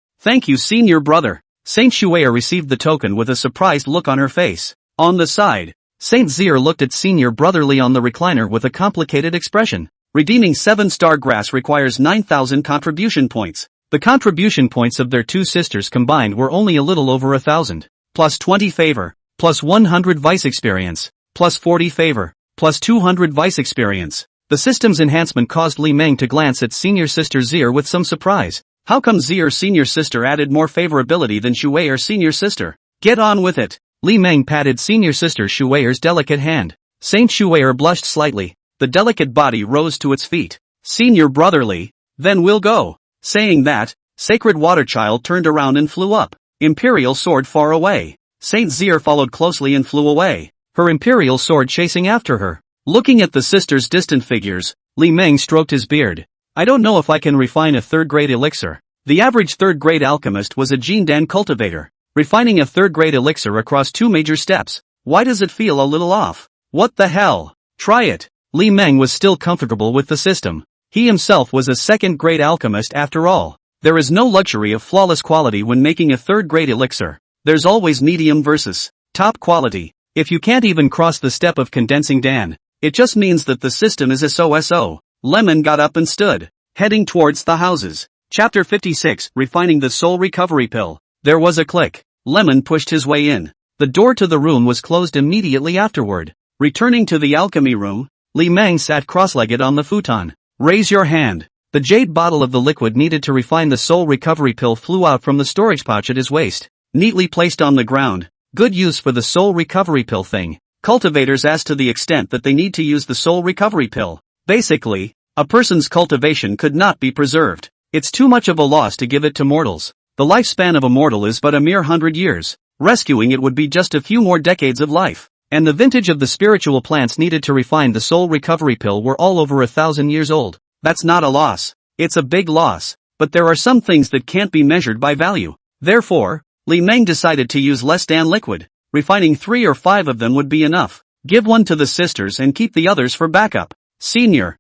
senior brother. Saint Shue'er received the token with a surprised look on her face. On the side, Saint Zier looked at senior brotherly on the recliner with a complicated expression. Redeeming 7 star grass requires 9,000 contribution points. The contribution points of their 2 sisters combined were only a little over 1,000. Plus 20 favor, plus 100 vice experience, plus 40 favor, plus 200 vice experience. The system's enhancement caused Li Meng to glance at senior sister Zier with some surprise. How come Zier senior sister added more favorability than Shue'er senior sister? Get on with it. Li Meng patted senior sister Shue'er's delicate hand. Saint Shue'er blushed slightly. The delicate body rose to its feet. Senior brotherly, then we'll go. Saying that, Sacred Waterchild turned around and flew up. Imperial sword far away. Saint Zier followed closely and flew away, her imperial sword chasing after her. Looking at the sisters' distant figures, Li Meng stroked his beard. I don't know if I can refine a 3rd-grade elixir. The average 3rd-grade alchemist was a Jindan cultivator. Refining a 3rd-grade elixir across 2 major steps. Why does it feel a little off? What the hell? Try it. Li Meng was still comfortable with the system. He himself was a 2nd-grade alchemist after all. There is no luxury of flawless quality when making a 3rd-grade elixir. There's always medium versus top quality. If you can't even cross the step of condensing Dan, it just means that the system is SOSO. Lemon got up and stood, heading towards the houses. Chapter 56, Refining the Soul Recovery Pill. There was a click. Lemon pushed his way in. The door to the room was closed immediately afterward. Returning to the alchemy room, Li Meng sat cross-legged on the futon. Raise your hand. The jade bottle of the liquid needed to refine the soul recovery pill flew out from the storage pouch at his waist. Neatly placed on the ground. Good use for the soul recovery pill thing. Cultivators asked to the extent that they need to use the soul recovery pill. Basically, a person's cultivation could not be preserved. It's too much of a loss to give it to mortals. The lifespan of a mortal is but a mere 100 years. Rescuing it would be just a few more decades of life. And the vintage of the spiritual plants needed to refine the soul recovery pill were all over 1,000 years old. That's not a loss. It's a big loss. But there are some things that can't be measured by value. Therefore, Li Meng decided to use less than liquid. Refining 3 or 5 of them would be enough. Give one to the sisters and keep the others for backup. Senior.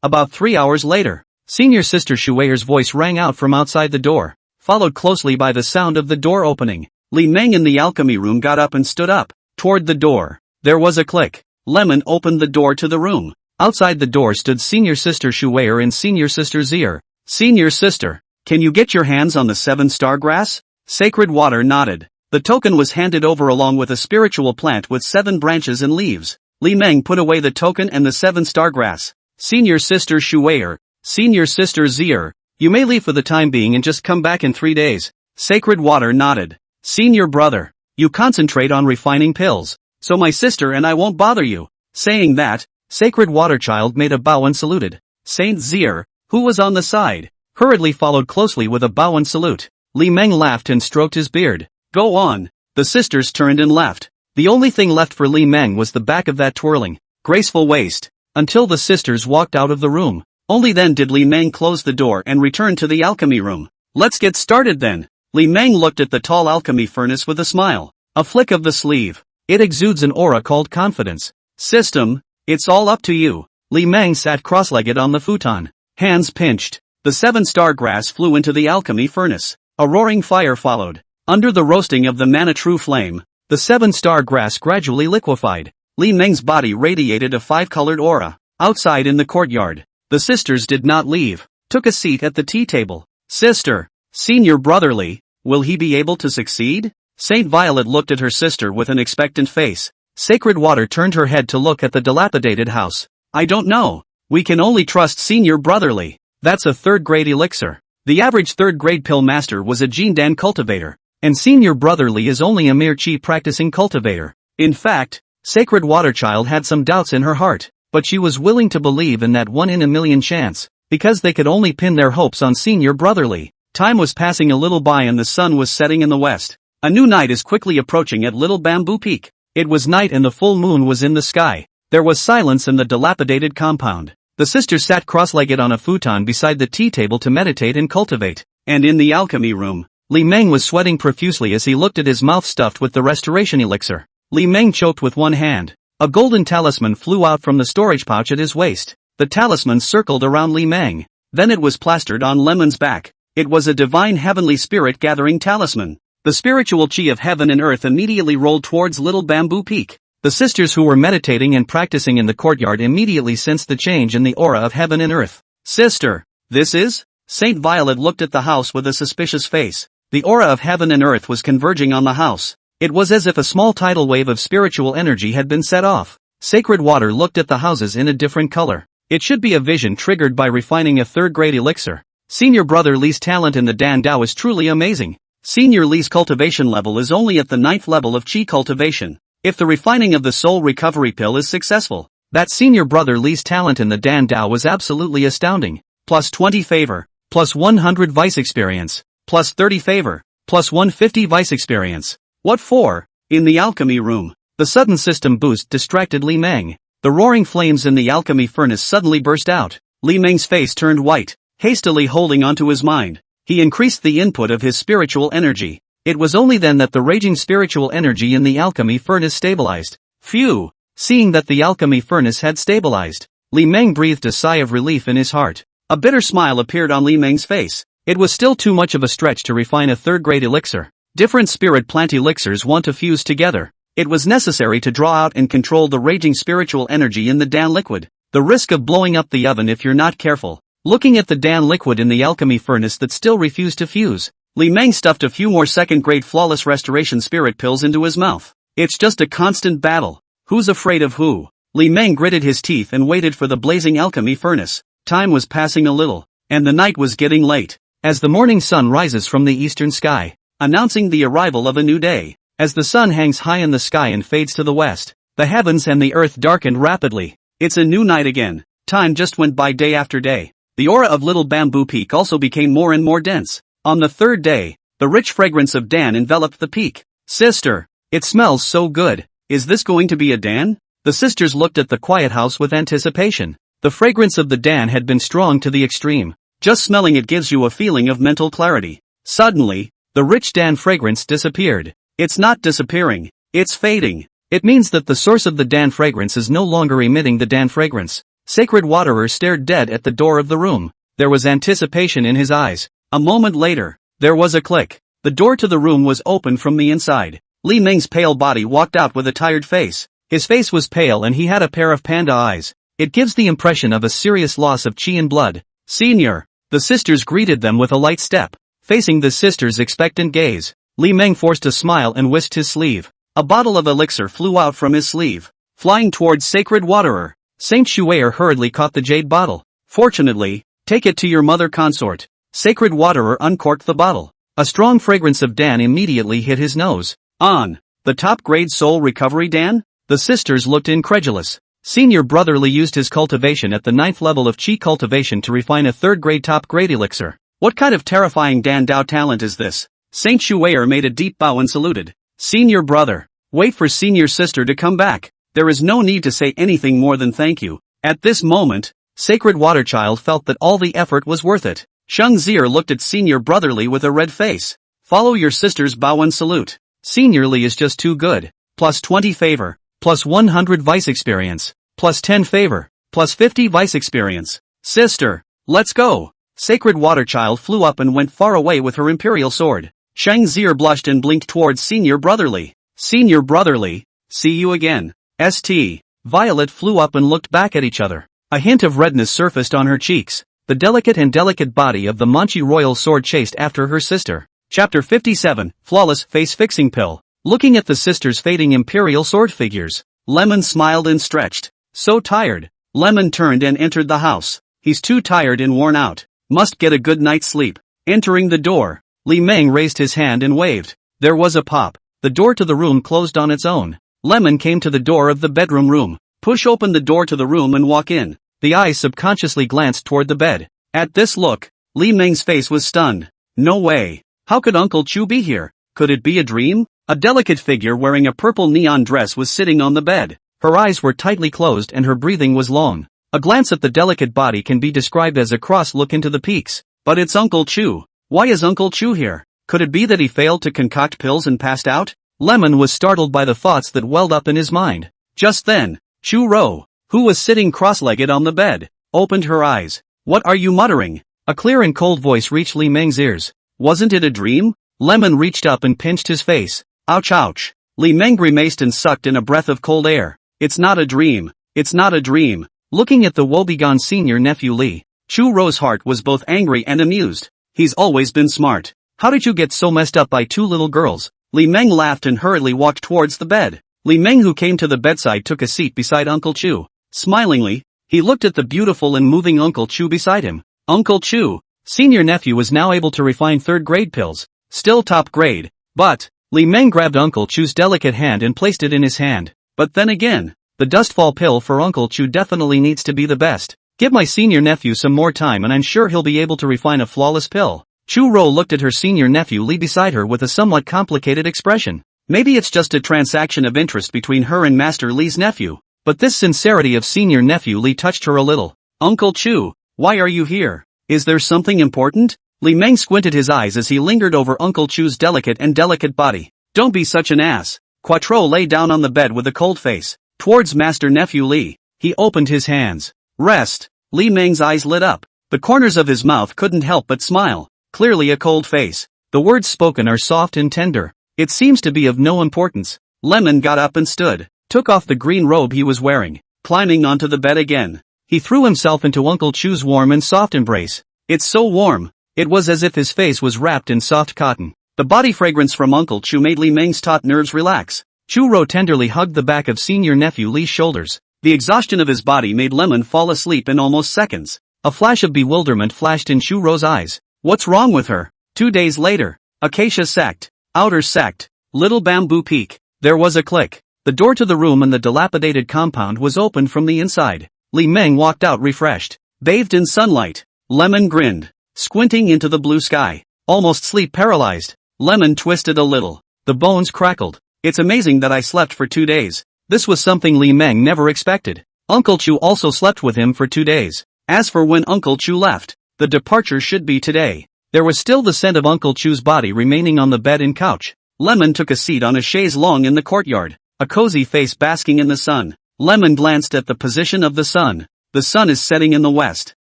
About 3 hours later, senior sister Shue'er's voice rang out from outside the door, followed closely by the sound of the door opening. Li Meng in the alchemy room got up and stood up. Toward the door. There was a click. Lemon opened the door to the room. Outside the door stood senior sister Shue'er and senior sister Zier. Senior sister, can you get your hands on the 7 star grass? Sacred Water nodded. The token was handed over along with a spiritual plant with 7 branches and leaves. Li Meng put away the token and the 7 star grass. Senior sister Shue'er, senior sister Zier, you may leave for the time being and just come back in 3 days. Sacred Water nodded. Senior brother, you concentrate on refining pills, so my sister and I won't bother you. Saying that, Sacred Waterchild made a bow and saluted. Saint Zier, who was on the side, hurriedly followed closely with a bow and salute. Li Meng laughed and stroked his beard. Go on. The sisters turned and left. The only thing left for Li Meng was the back of that twirling, graceful waist, until the sisters walked out of the room. Only then did Li Meng close the door and return to the alchemy room. Let's get started then. Li Meng looked at the tall alchemy furnace with a smile. A flick of the sleeve. It exudes an aura called confidence. System, it's all up to you. Li Meng sat cross-legged on the futon. Hands pinched. The 7 star grass flew into the alchemy furnace. A roaring fire followed. Under the roasting of the mana true flame, the 7 star grass gradually liquefied. Li Meng's body radiated a 5-colored aura. Outside in the courtyard, the sisters did not leave. Took a seat at the tea table. Sister, senior brotherly, will he be able to succeed? Saint Violet looked at her sister with an expectant face. Sacred Water turned her head to look at the dilapidated house. I don't know. We can only trust Senior Brotherly. That's a third-grade elixir. The average third-grade pill master was a Jindan cultivator, and Senior Brotherly is only a mere chi practicing cultivator. In fact, Sacred Waterchild had some doubts in her heart, but she was willing to believe in that 1 in a million chance, because they could only pin their hopes on Senior Brotherly. Time was passing a little by and the sun was setting in the west. A new night is quickly approaching at Little Bamboo Peak. It was night and the full moon was in the sky. There was silence in the dilapidated compound. The sisters sat cross-legged on a futon beside the tea table to meditate and cultivate. And in the alchemy room, Li Meng was sweating profusely as he looked at his mouth stuffed with the restoration elixir. Li Meng choked with one hand. A golden talisman flew out from the storage pouch at his waist. The talisman circled around Li Meng. Then it was plastered on Lemon's back. It was a divine heavenly spirit gathering talisman. The spiritual chi of heaven and earth immediately rolled towards Little Bamboo Peak. The sisters who were meditating and practicing in the courtyard immediately sensed the change in the aura of heaven and earth. Sister, this is? Saint Violet looked at the house with a suspicious face. The aura of heaven and earth was converging on the house. It was as if a small tidal wave of spiritual energy had been set off. Sacred Water looked at the houses in a different color. It should be a vision triggered by refining a third-grade elixir. Senior Brother Li's talent in the Dan Dao is truly amazing. Senior Li's cultivation level is only at the 9th level of Qi cultivation. If the refining of the soul recovery pill is successful, that Senior Brother Li's talent in the Dan Dao was absolutely astounding. Plus 20 favor, plus 100 vice experience, plus 30 favor, plus 150 vice experience. What for? In the alchemy room, the sudden system boost distracted Li Meng. The roaring flames in the alchemy furnace suddenly burst out. Li Meng's face turned white, hastily holding onto his mind. He increased the input of his spiritual energy. It was only then that the raging spiritual energy in the alchemy furnace stabilized. Phew! Seeing that the alchemy furnace had stabilized, Li Meng breathed a sigh of relief in his heart. A bitter smile appeared on Li Meng's face. It was still too much of a stretch to refine a third-grade elixir. Different spirit plant elixirs want to fuse together. It was necessary to draw out and control the raging spiritual energy in the Dan liquid. The risk of blowing up the oven if you're not careful. Looking at the Dan liquid in the alchemy furnace that still refused to fuse, Li Meng stuffed a few more second-grade flawless restoration spirit pills into his mouth. It's just a constant battle. Who's afraid of who? Li Meng gritted his teeth and waited for the blazing alchemy furnace. Time was passing a little, and the night was getting late. As the morning sun rises from the eastern sky, announcing the arrival of a new day, as the sun hangs high in the sky and fades to the west, the heavens and the earth darkened rapidly. It's a new night again. Time just went by day after day. The aura of Little Bamboo Peak also became more and more dense. On the third day, the rich fragrance of Dan enveloped the peak. Sister, it smells so good. Is this going to be a Dan? The sisters looked at the quiet house with anticipation. The fragrance of the Dan had been strong to the extreme. Just smelling it gives you a feeling of mental clarity. Suddenly, the rich Dan fragrance disappeared. It's not disappearing, it's fading. It means that the source of the Dan fragrance is no longer emitting the Dan fragrance. Sacred Waterer stared dead at the door of the room. There was anticipation in his eyes. A moment later, there was a click. The door to the room was open from the inside. Li Meng's pale body walked out with a tired face. His face was pale and he had a pair of panda eyes. It gives the impression of a serious loss of chi and blood. Senior. The sisters greeted them with a light step. Facing the sisters' expectant gaze, Li Meng forced a smile and whisked his sleeve. A bottle of elixir flew out from his sleeve, flying towards Sacred Waterer. Saint Shuaer hurriedly caught the jade bottle. Fortunately, take it to your mother consort. Sacred Waterer uncorked the bottle. A strong fragrance of Dan immediately hit his nose. On the top-grade soul recovery Dan? The sisters looked incredulous. Senior Brotherly used his cultivation at the 9th level of Qi cultivation to refine a third-grade top-grade elixir. What kind of terrifying Dan Dao talent is this? Saint Shuaer made a deep bow and saluted. Senior brother, wait for senior sister to come back. There is no need to say anything more than thank you. At this moment, Sacred Waterchild felt that all the effort was worth it. Sheng Zier looked at Senior Brotherly with a red face. Follow your sister's bow and salute. Senior Li is just too good. Plus 20 favor, plus 100 vice experience, plus 10 favor, plus 50 vice experience. Sister, let's go. Sacred Waterchild flew up and went far away with her imperial sword. Sheng Zier blushed and blinked towards Senior Brotherly. Senior Brotherly, see you again. St. Violet flew up and looked back at each other. A hint of redness surfaced on her cheeks. The delicate body of the Manchi royal sword chased after her sister. Chapter 57, Flawless Face-Fixing Pill. Looking at the sisters' fading imperial sword figures, Lemon smiled and stretched. So tired. Lemon turned and entered the house. He's too tired and worn out. Must get a good night's sleep. Entering the door, Li Meng raised his hand and waved. There was a pop. The door to the room closed on its own. Lemon came to the door of the bedroom room. Push open the door to the room and walk in. The eyes subconsciously glanced toward the bed. At this look, Li Meng's face was stunned. No way. How could Uncle Chu be here? Could it be a dream? A delicate figure wearing a purple neon dress was sitting on the bed. Her eyes were tightly closed and her breathing was long. A glance at the delicate body can be described as a cross look into the peaks. But it's Uncle Chu. Why is Uncle Chu here? Could it be that he failed to concoct pills and passed out? Lemon was startled by the thoughts that welled up in his mind. Just then, Chu Ro, who was sitting cross-legged on the bed, opened her eyes. What are you muttering? A clear and cold voice reached Li Meng's ears. Wasn't it a dream? Lemon reached up and pinched his face. Ouch ouch. Li Meng grimaced and sucked in a breath of cold air. It's not a dream. It's not a dream. Looking at the woebegone senior nephew Li, Chu Ro's heart was both angry and amused. He's always been smart. How did you get so messed up by two little girls? Li Meng laughed and hurriedly walked towards the bed. Li Meng, who came to the bedside, took a seat beside Uncle Chu. Smilingly, he looked at the beautiful and moving Uncle Chu beside him. Uncle Chu, senior nephew, was now able to refine third-grade pills. Still top grade. But, Li Meng grabbed Uncle Chu's delicate hand and placed it in his hand. But then again, the dustfall pill for Uncle Chu definitely needs to be the best. Give my senior nephew some more time and I'm sure he'll be able to refine a flawless pill. Chu Ro looked at her senior nephew Li beside her with a somewhat complicated expression. Maybe it's just a transaction of interest between her and Master Li's nephew. But this sincerity of senior nephew Li touched her a little. Uncle Chu, why are you here? Is there something important? Li Meng squinted his eyes as he lingered over Uncle Chu's delicate body. Don't be such an ass. Quattro lay down on the bed with a cold face. Towards Master Nephew Li, he opened his hands. Rest. Li Meng's eyes lit up. The corners of his mouth couldn't help but smile. Clearly a cold face. The words spoken are soft and tender. It seems to be of no importance. Lemon got up and stood, took off the green robe he was wearing, climbing onto the bed again. He threw himself into Uncle Chu's warm and soft embrace. It's so warm. It was as if his face was wrapped in soft cotton. The body fragrance from Uncle Chu made Li Meng's taut nerves relax. Chu Ro tenderly hugged the back of senior nephew Li's shoulders. The exhaustion of his body made Lemon fall asleep in almost seconds. A flash of bewilderment flashed in Chu Ro's eyes. What's wrong with her? 2 days later. Acacia Sect. Outer Sect. Little Bamboo Peak. There was a click. The door to the room in the dilapidated compound was opened from the inside. Li Meng walked out refreshed. Bathed in sunlight. Lemon grinned, squinting into the blue sky. Almost sleep paralyzed. Lemon twisted a little. The bones crackled. It's amazing that I slept for 2 days. This was something Li Meng never expected. Uncle Chu also slept with him for 2 days. As for when Uncle Chu left, the departure should be today. There was still the scent of Uncle Chu's body remaining on the bed and couch. Lemon took a seat on a chaise longue in the courtyard, a cozy face basking in the sun. Lemon glanced at the position of the sun. The sun is setting in the west.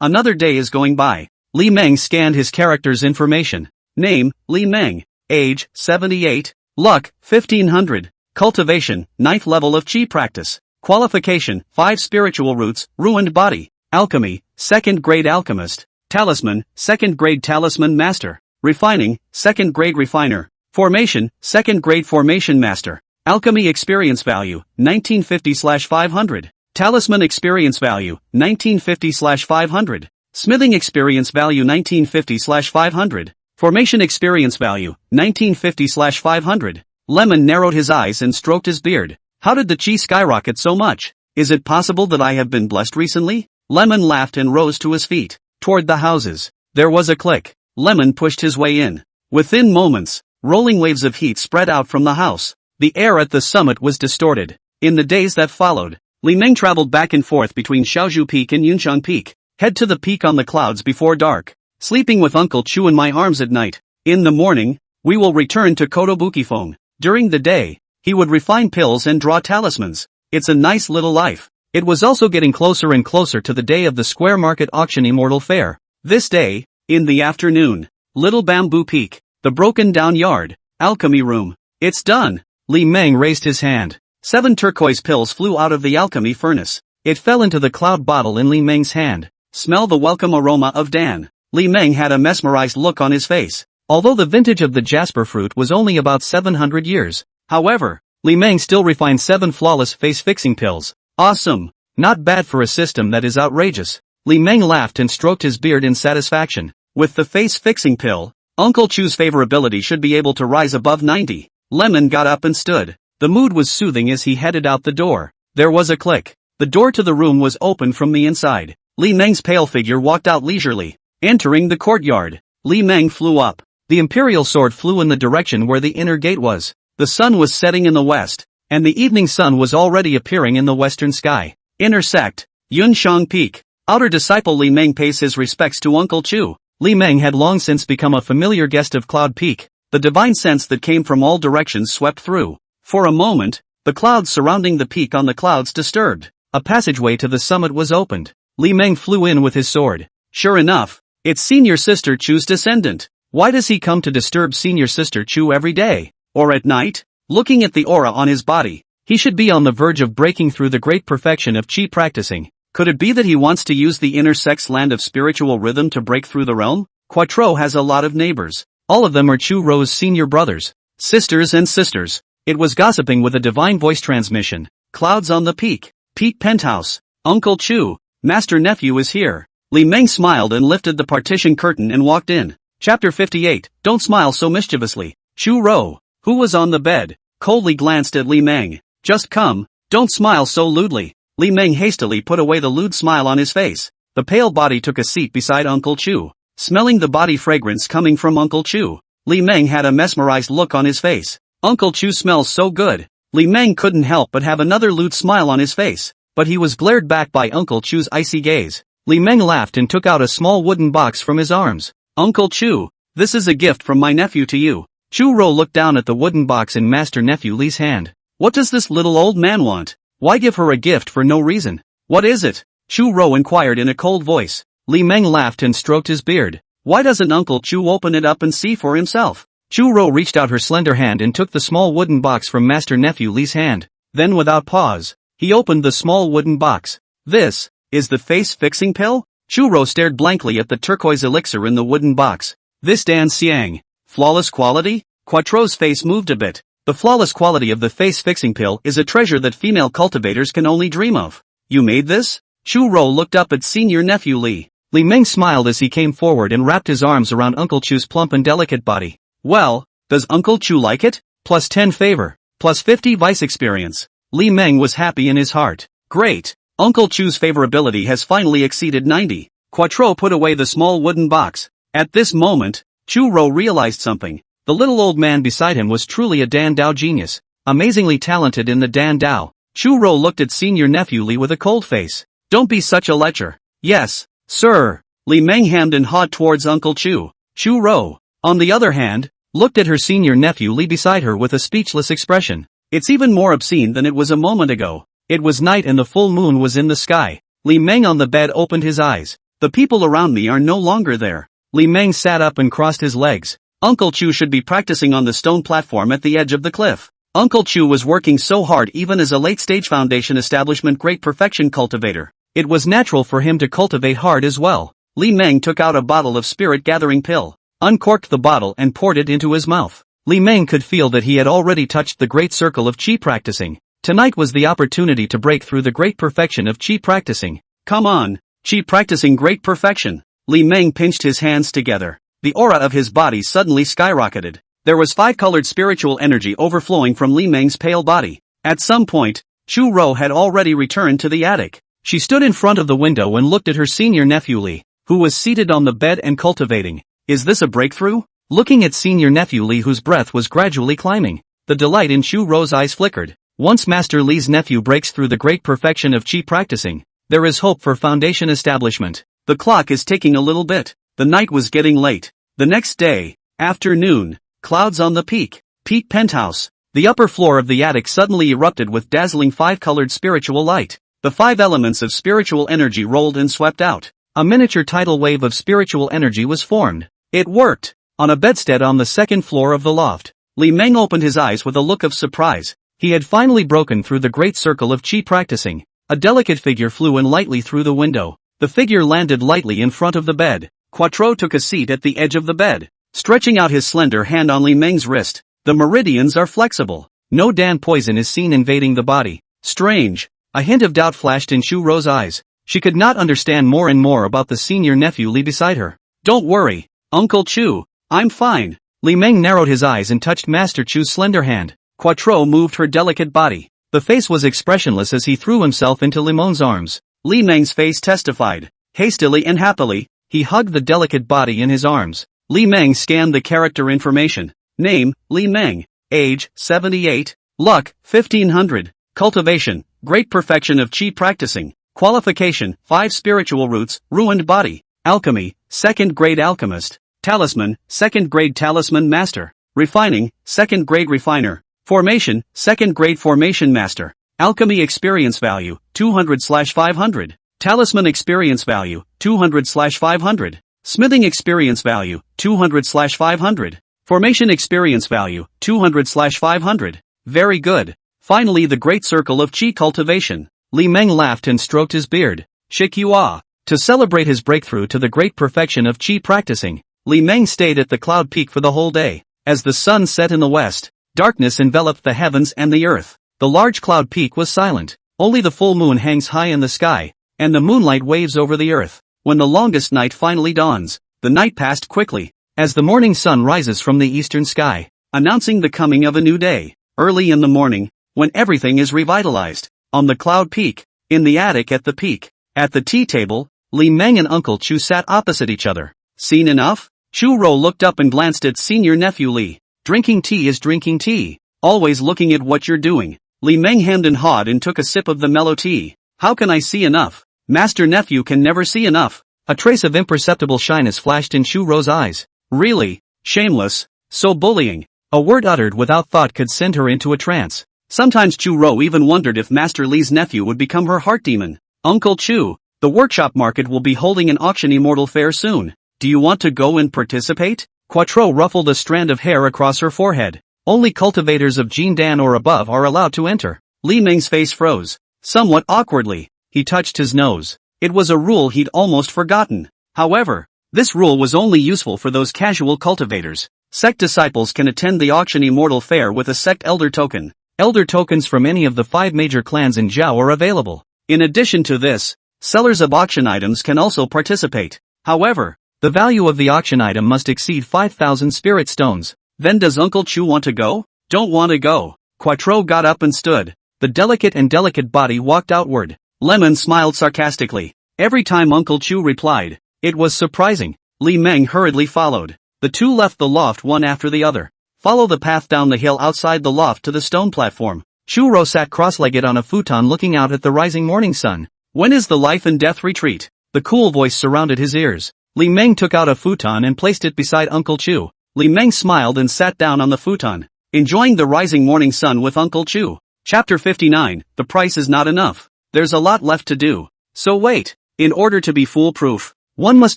Another day is going by. Li Meng scanned his character's information. Name, Li Meng. Age, 78. Luck, 1500. Cultivation, 9th level of Qi practice. Qualification, 5 spiritual roots, ruined body. Alchemy, 2nd grade alchemist. Talisman, 2nd grade talisman master. Refining, 2nd grade refiner. Formation, 2nd grade formation master. Alchemy experience value, 1950/500. Talisman experience value, 1950/500. Smithing experience value, 1950/500. Formation experience value, 1950/500. Lemon narrowed his eyes and stroked his beard. How did the Qi skyrocket so much? Is it possible that I have been blessed recently? Lemon laughed and rose to his feet. Toward the houses. There was a click. Lemon pushed his way in. Within moments, rolling waves of heat spread out from the house. The air at the summit was distorted. In the days that followed, Li Meng traveled back and forth between Xiaozhu Peak and Yuncheng Peak. Head to the peak on the clouds before dark. Sleeping with Uncle Chu in my arms at night. In the morning, we will return to Kotobukifeng. During the day, he would refine pills and draw talismans. It's a nice little life. It was also getting closer and closer to the day of the Square Market Auction Immortal Fair. This day, in the afternoon, Little Bamboo Peak, the broken down yard, alchemy room. It's done. Li Meng raised his hand. 7 turquoise pills flew out of the alchemy furnace. It fell into the cloud bottle in Li Meng's hand. Smell the welcome aroma of Dan. Li Meng had a mesmerized look on his face. Although the vintage of the jasper fruit was only about 700 years. However, Li Meng still refined 7 flawless face-fixing pills. Awesome. Not bad for a system that is outrageous. Li Meng laughed and stroked his beard in satisfaction. With the face-fixing pill, Uncle Chu's favorability should be able to rise above 90. Lemon got up and stood. The mood was soothing as he headed out the door. There was a click. The door to the room was opened from the inside. Li Meng's pale figure walked out leisurely. Entering the courtyard, Li Meng flew up. The imperial sword flew in the direction where the inner gate was. The sun was setting in the west, and the evening sun was already appearing in the western sky. Inner Sect, Yunshang Peak. Outer disciple Li Meng pays his respects to Uncle Chu. Li Meng had long since become a familiar guest of Cloud Peak. The divine sense that came from all directions swept through. For a moment, the clouds surrounding the peak on the clouds disturbed. A passageway to the summit was opened. Li Meng flew in with his sword. Sure enough, it's Senior Sister Chu's descendant. Why does he come to disturb Senior Sister Chu every day? Or at night? Looking at the aura on his body, he should be on the verge of breaking through the great perfection of Qi practicing. Could it be that he wants to use the inner sect's land of spiritual rhythm to break through the realm? Quattro has a lot of neighbors. All of them are Chu Ro's senior brothers, sisters and sisters. It was gossiping with a divine voice transmission. Clouds on the peak. Peak penthouse. Uncle Chu, Master Nephew is here. Li Meng smiled and lifted the partition curtain and walked in. Chapter 58, Don't smile so mischievously. Chu Ro, who was on the bed, coldly glanced at Li Meng. Just come, don't smile so lewdly. Li Meng hastily put away the lewd smile on his face. The pale body took a seat beside Uncle Chu. Smelling the body fragrance coming from Uncle Chu, Li Meng had a mesmerized look on his face. Uncle Chu smells so good. Li Meng couldn't help but have another lewd smile on his face, but he was glared back by Uncle Chu's icy gaze. Li Meng laughed and took out a small wooden box from his arms. Uncle Chu, this is a gift from my nephew to you. Chu Ro looked down at the wooden box in Master Nephew Li's hand. What does this little old man want? Why give her a gift for no reason? What is it? Chu Ro inquired in a cold voice. Li Meng laughed and stroked his beard. Why doesn't Uncle Chu open it up and see for himself? Chu Ro reached out her slender hand and took the small wooden box from Master Nephew Li's hand. Then without pause, he opened the small wooden box. This is the face-fixing pill? Chu Ro stared blankly at the turquoise elixir in the wooden box. This Dan Xiang. Flawless quality? Quattro's face moved a bit. The flawless quality of the face-fixing pill is a treasure that female cultivators can only dream of. You made this? Chu Ro looked up at Senior Nephew Li. Li Meng smiled as he came forward and wrapped his arms around Uncle Chu's plump and delicate body. Well, does Uncle Chu like it? Plus 10 favor. Plus 50 vice experience. Li Meng was happy in his heart. Great. Uncle Chu's favorability has finally exceeded 90. Quattro put away the small wooden box. At this moment, Chu Ro realized something. The little old man beside him was truly a Dan Dao genius. Amazingly talented in the Dan Dao. Chu Ro looked at Senior Nephew Li with a cold face. Don't be such a lecher. Yes, sir. Li Meng hemmed and hawed towards Uncle Chu. Chu Ro, on the other hand, looked at her Senior Nephew Li beside her with a speechless expression. It's even more obscene than it was a moment ago. It was night and the full moon was in the sky. Li Meng on the bed opened his eyes. The people around me are no longer there. Li Meng sat up and crossed his legs. Uncle Chu should be practicing on the stone platform at the edge of the cliff. Uncle Chu was working so hard even as a late-stage foundation establishment great perfection cultivator. It was natural for him to cultivate hard as well. Li Meng took out a bottle of spirit-gathering pill, uncorked the bottle and poured it into his mouth. Li Meng could feel that he had already touched the great circle of Qi practicing. Tonight was the opportunity to break through the great perfection of Qi practicing. Come on, Qi practicing great perfection. Li Meng pinched his hands together. The aura of his body suddenly skyrocketed. There was five-colored spiritual energy overflowing from Li Meng's pale body. At some point, Chu Ro had already returned to the attic. She stood in front of the window and looked at her Senior Nephew Li, who was seated on the bed and cultivating. Is this a breakthrough? Looking at Senior Nephew Li whose breath was gradually climbing, the delight in Chu Ro's eyes flickered. Once Master Li's nephew breaks through the great perfection of Qi practicing, there is hope for foundation establishment. The clock is ticking a little bit. The night was getting late. The next day, afternoon, clouds on the peak penthouse. The upper floor of the attic suddenly erupted with dazzling five-colored spiritual light. The five elements of spiritual energy rolled and swept out. A miniature tidal wave of spiritual energy was formed. It worked. On a bedstead on the second floor of the loft, Li Meng opened his eyes with a look of surprise. He had finally broken through the great circle of Qi practicing. A delicate figure flew in lightly through the window. The figure landed lightly in front of the bed. Quattro took a seat at the edge of the bed, stretching out his slender hand on Li Meng's wrist. The meridians are flexible. No Dan poison is seen invading the body. Strange. A hint of doubt flashed in Shu Ro's eyes. She could not understand more and more about the senior nephew Li beside her. Don't worry, Uncle Chu, I'm fine. Li Meng narrowed his eyes and touched Master Chu's slender hand. Quattro moved her delicate body. The face was expressionless as he threw himself into Li Meng's arms. Li Meng's face testified. Hastily and happily, he hugged the delicate body in his arms. Li Meng scanned the character information. Name, Li Meng. Age, 78. Luck, 1500. Cultivation, great perfection of qi practicing. Qualification, 5 spiritual roots, ruined body. Alchemy, 2nd grade alchemist. Talisman, 2nd grade talisman master. Refining, 2nd grade refiner. Formation, 2nd grade formation master. Alchemy experience value, 200/500. Talisman experience value, 200/500. Smithing experience value, 200/500. Formation experience value, 200/500. Very good. Finally the great circle of qi cultivation. Li Meng laughed and stroked his beard. Shikyua. To celebrate his breakthrough to the great perfection of qi practicing, Li Meng stayed at the cloud peak for the whole day. As the sun set in the west, darkness enveloped the heavens and the earth. The large cloud peak was silent. Only the full moon hangs high in the sky, and the moonlight waves over the earth. When the longest night finally dawns, the night passed quickly, as the morning sun rises from the eastern sky, announcing the coming of a new day. Early in the morning, when everything is revitalized, on the cloud peak, in the attic at the peak, at the tea table, Li Meng and Uncle Chu sat opposite each other. Seen enough? Chu Ro looked up and glanced at senior nephew Li. Drinking tea is drinking tea. Always looking at what you're doing. Li Meng hemmed and hawed and took a sip of the mellow tea. How can I see enough? Master nephew can never see enough. A trace of imperceptible shyness flashed in Chu Ro's eyes. Really? Shameless? So bullying. A word uttered without thought could send her into a trance. Sometimes Chu Ro even wondered if Master Li's nephew would become her heart demon. Uncle Chu, the workshop market will be holding an auction immortal fair soon. Do you want to go and participate? Quattro ruffled a strand of hair across her forehead. Only cultivators of Jindan or above are allowed to enter. Li Meng's face froze. Somewhat awkwardly, he touched his nose. It was a rule he'd almost forgotten. However, this rule was only useful for those casual cultivators. Sect disciples can attend the auction immortal fair with a sect elder token. Elder tokens from any of the 5 major clans in Zhao are available. In addition to this, sellers of auction items can also participate. However, the value of the auction item must exceed 5,000 spirit stones. Then does Uncle Chu want to go? Don't want to go. Quattro got up and stood. The delicate body walked outward. Lemon smiled sarcastically. Every time Uncle Chu replied, it was surprising. Li Meng hurriedly followed. The two left the loft one after the other. Follow the path down the hill outside the loft to the stone platform. Chu Ro sat cross-legged on a futon looking out at the rising morning sun. When is the life and death retreat? The cool voice surrounded his ears. Li Meng took out a futon and placed it beside Uncle Chu. Li Meng smiled and sat down on the futon, enjoying the rising morning sun with Uncle Chu. Chapter 59, The price is not enough. There's a lot left to do. So wait. In order to be foolproof, one must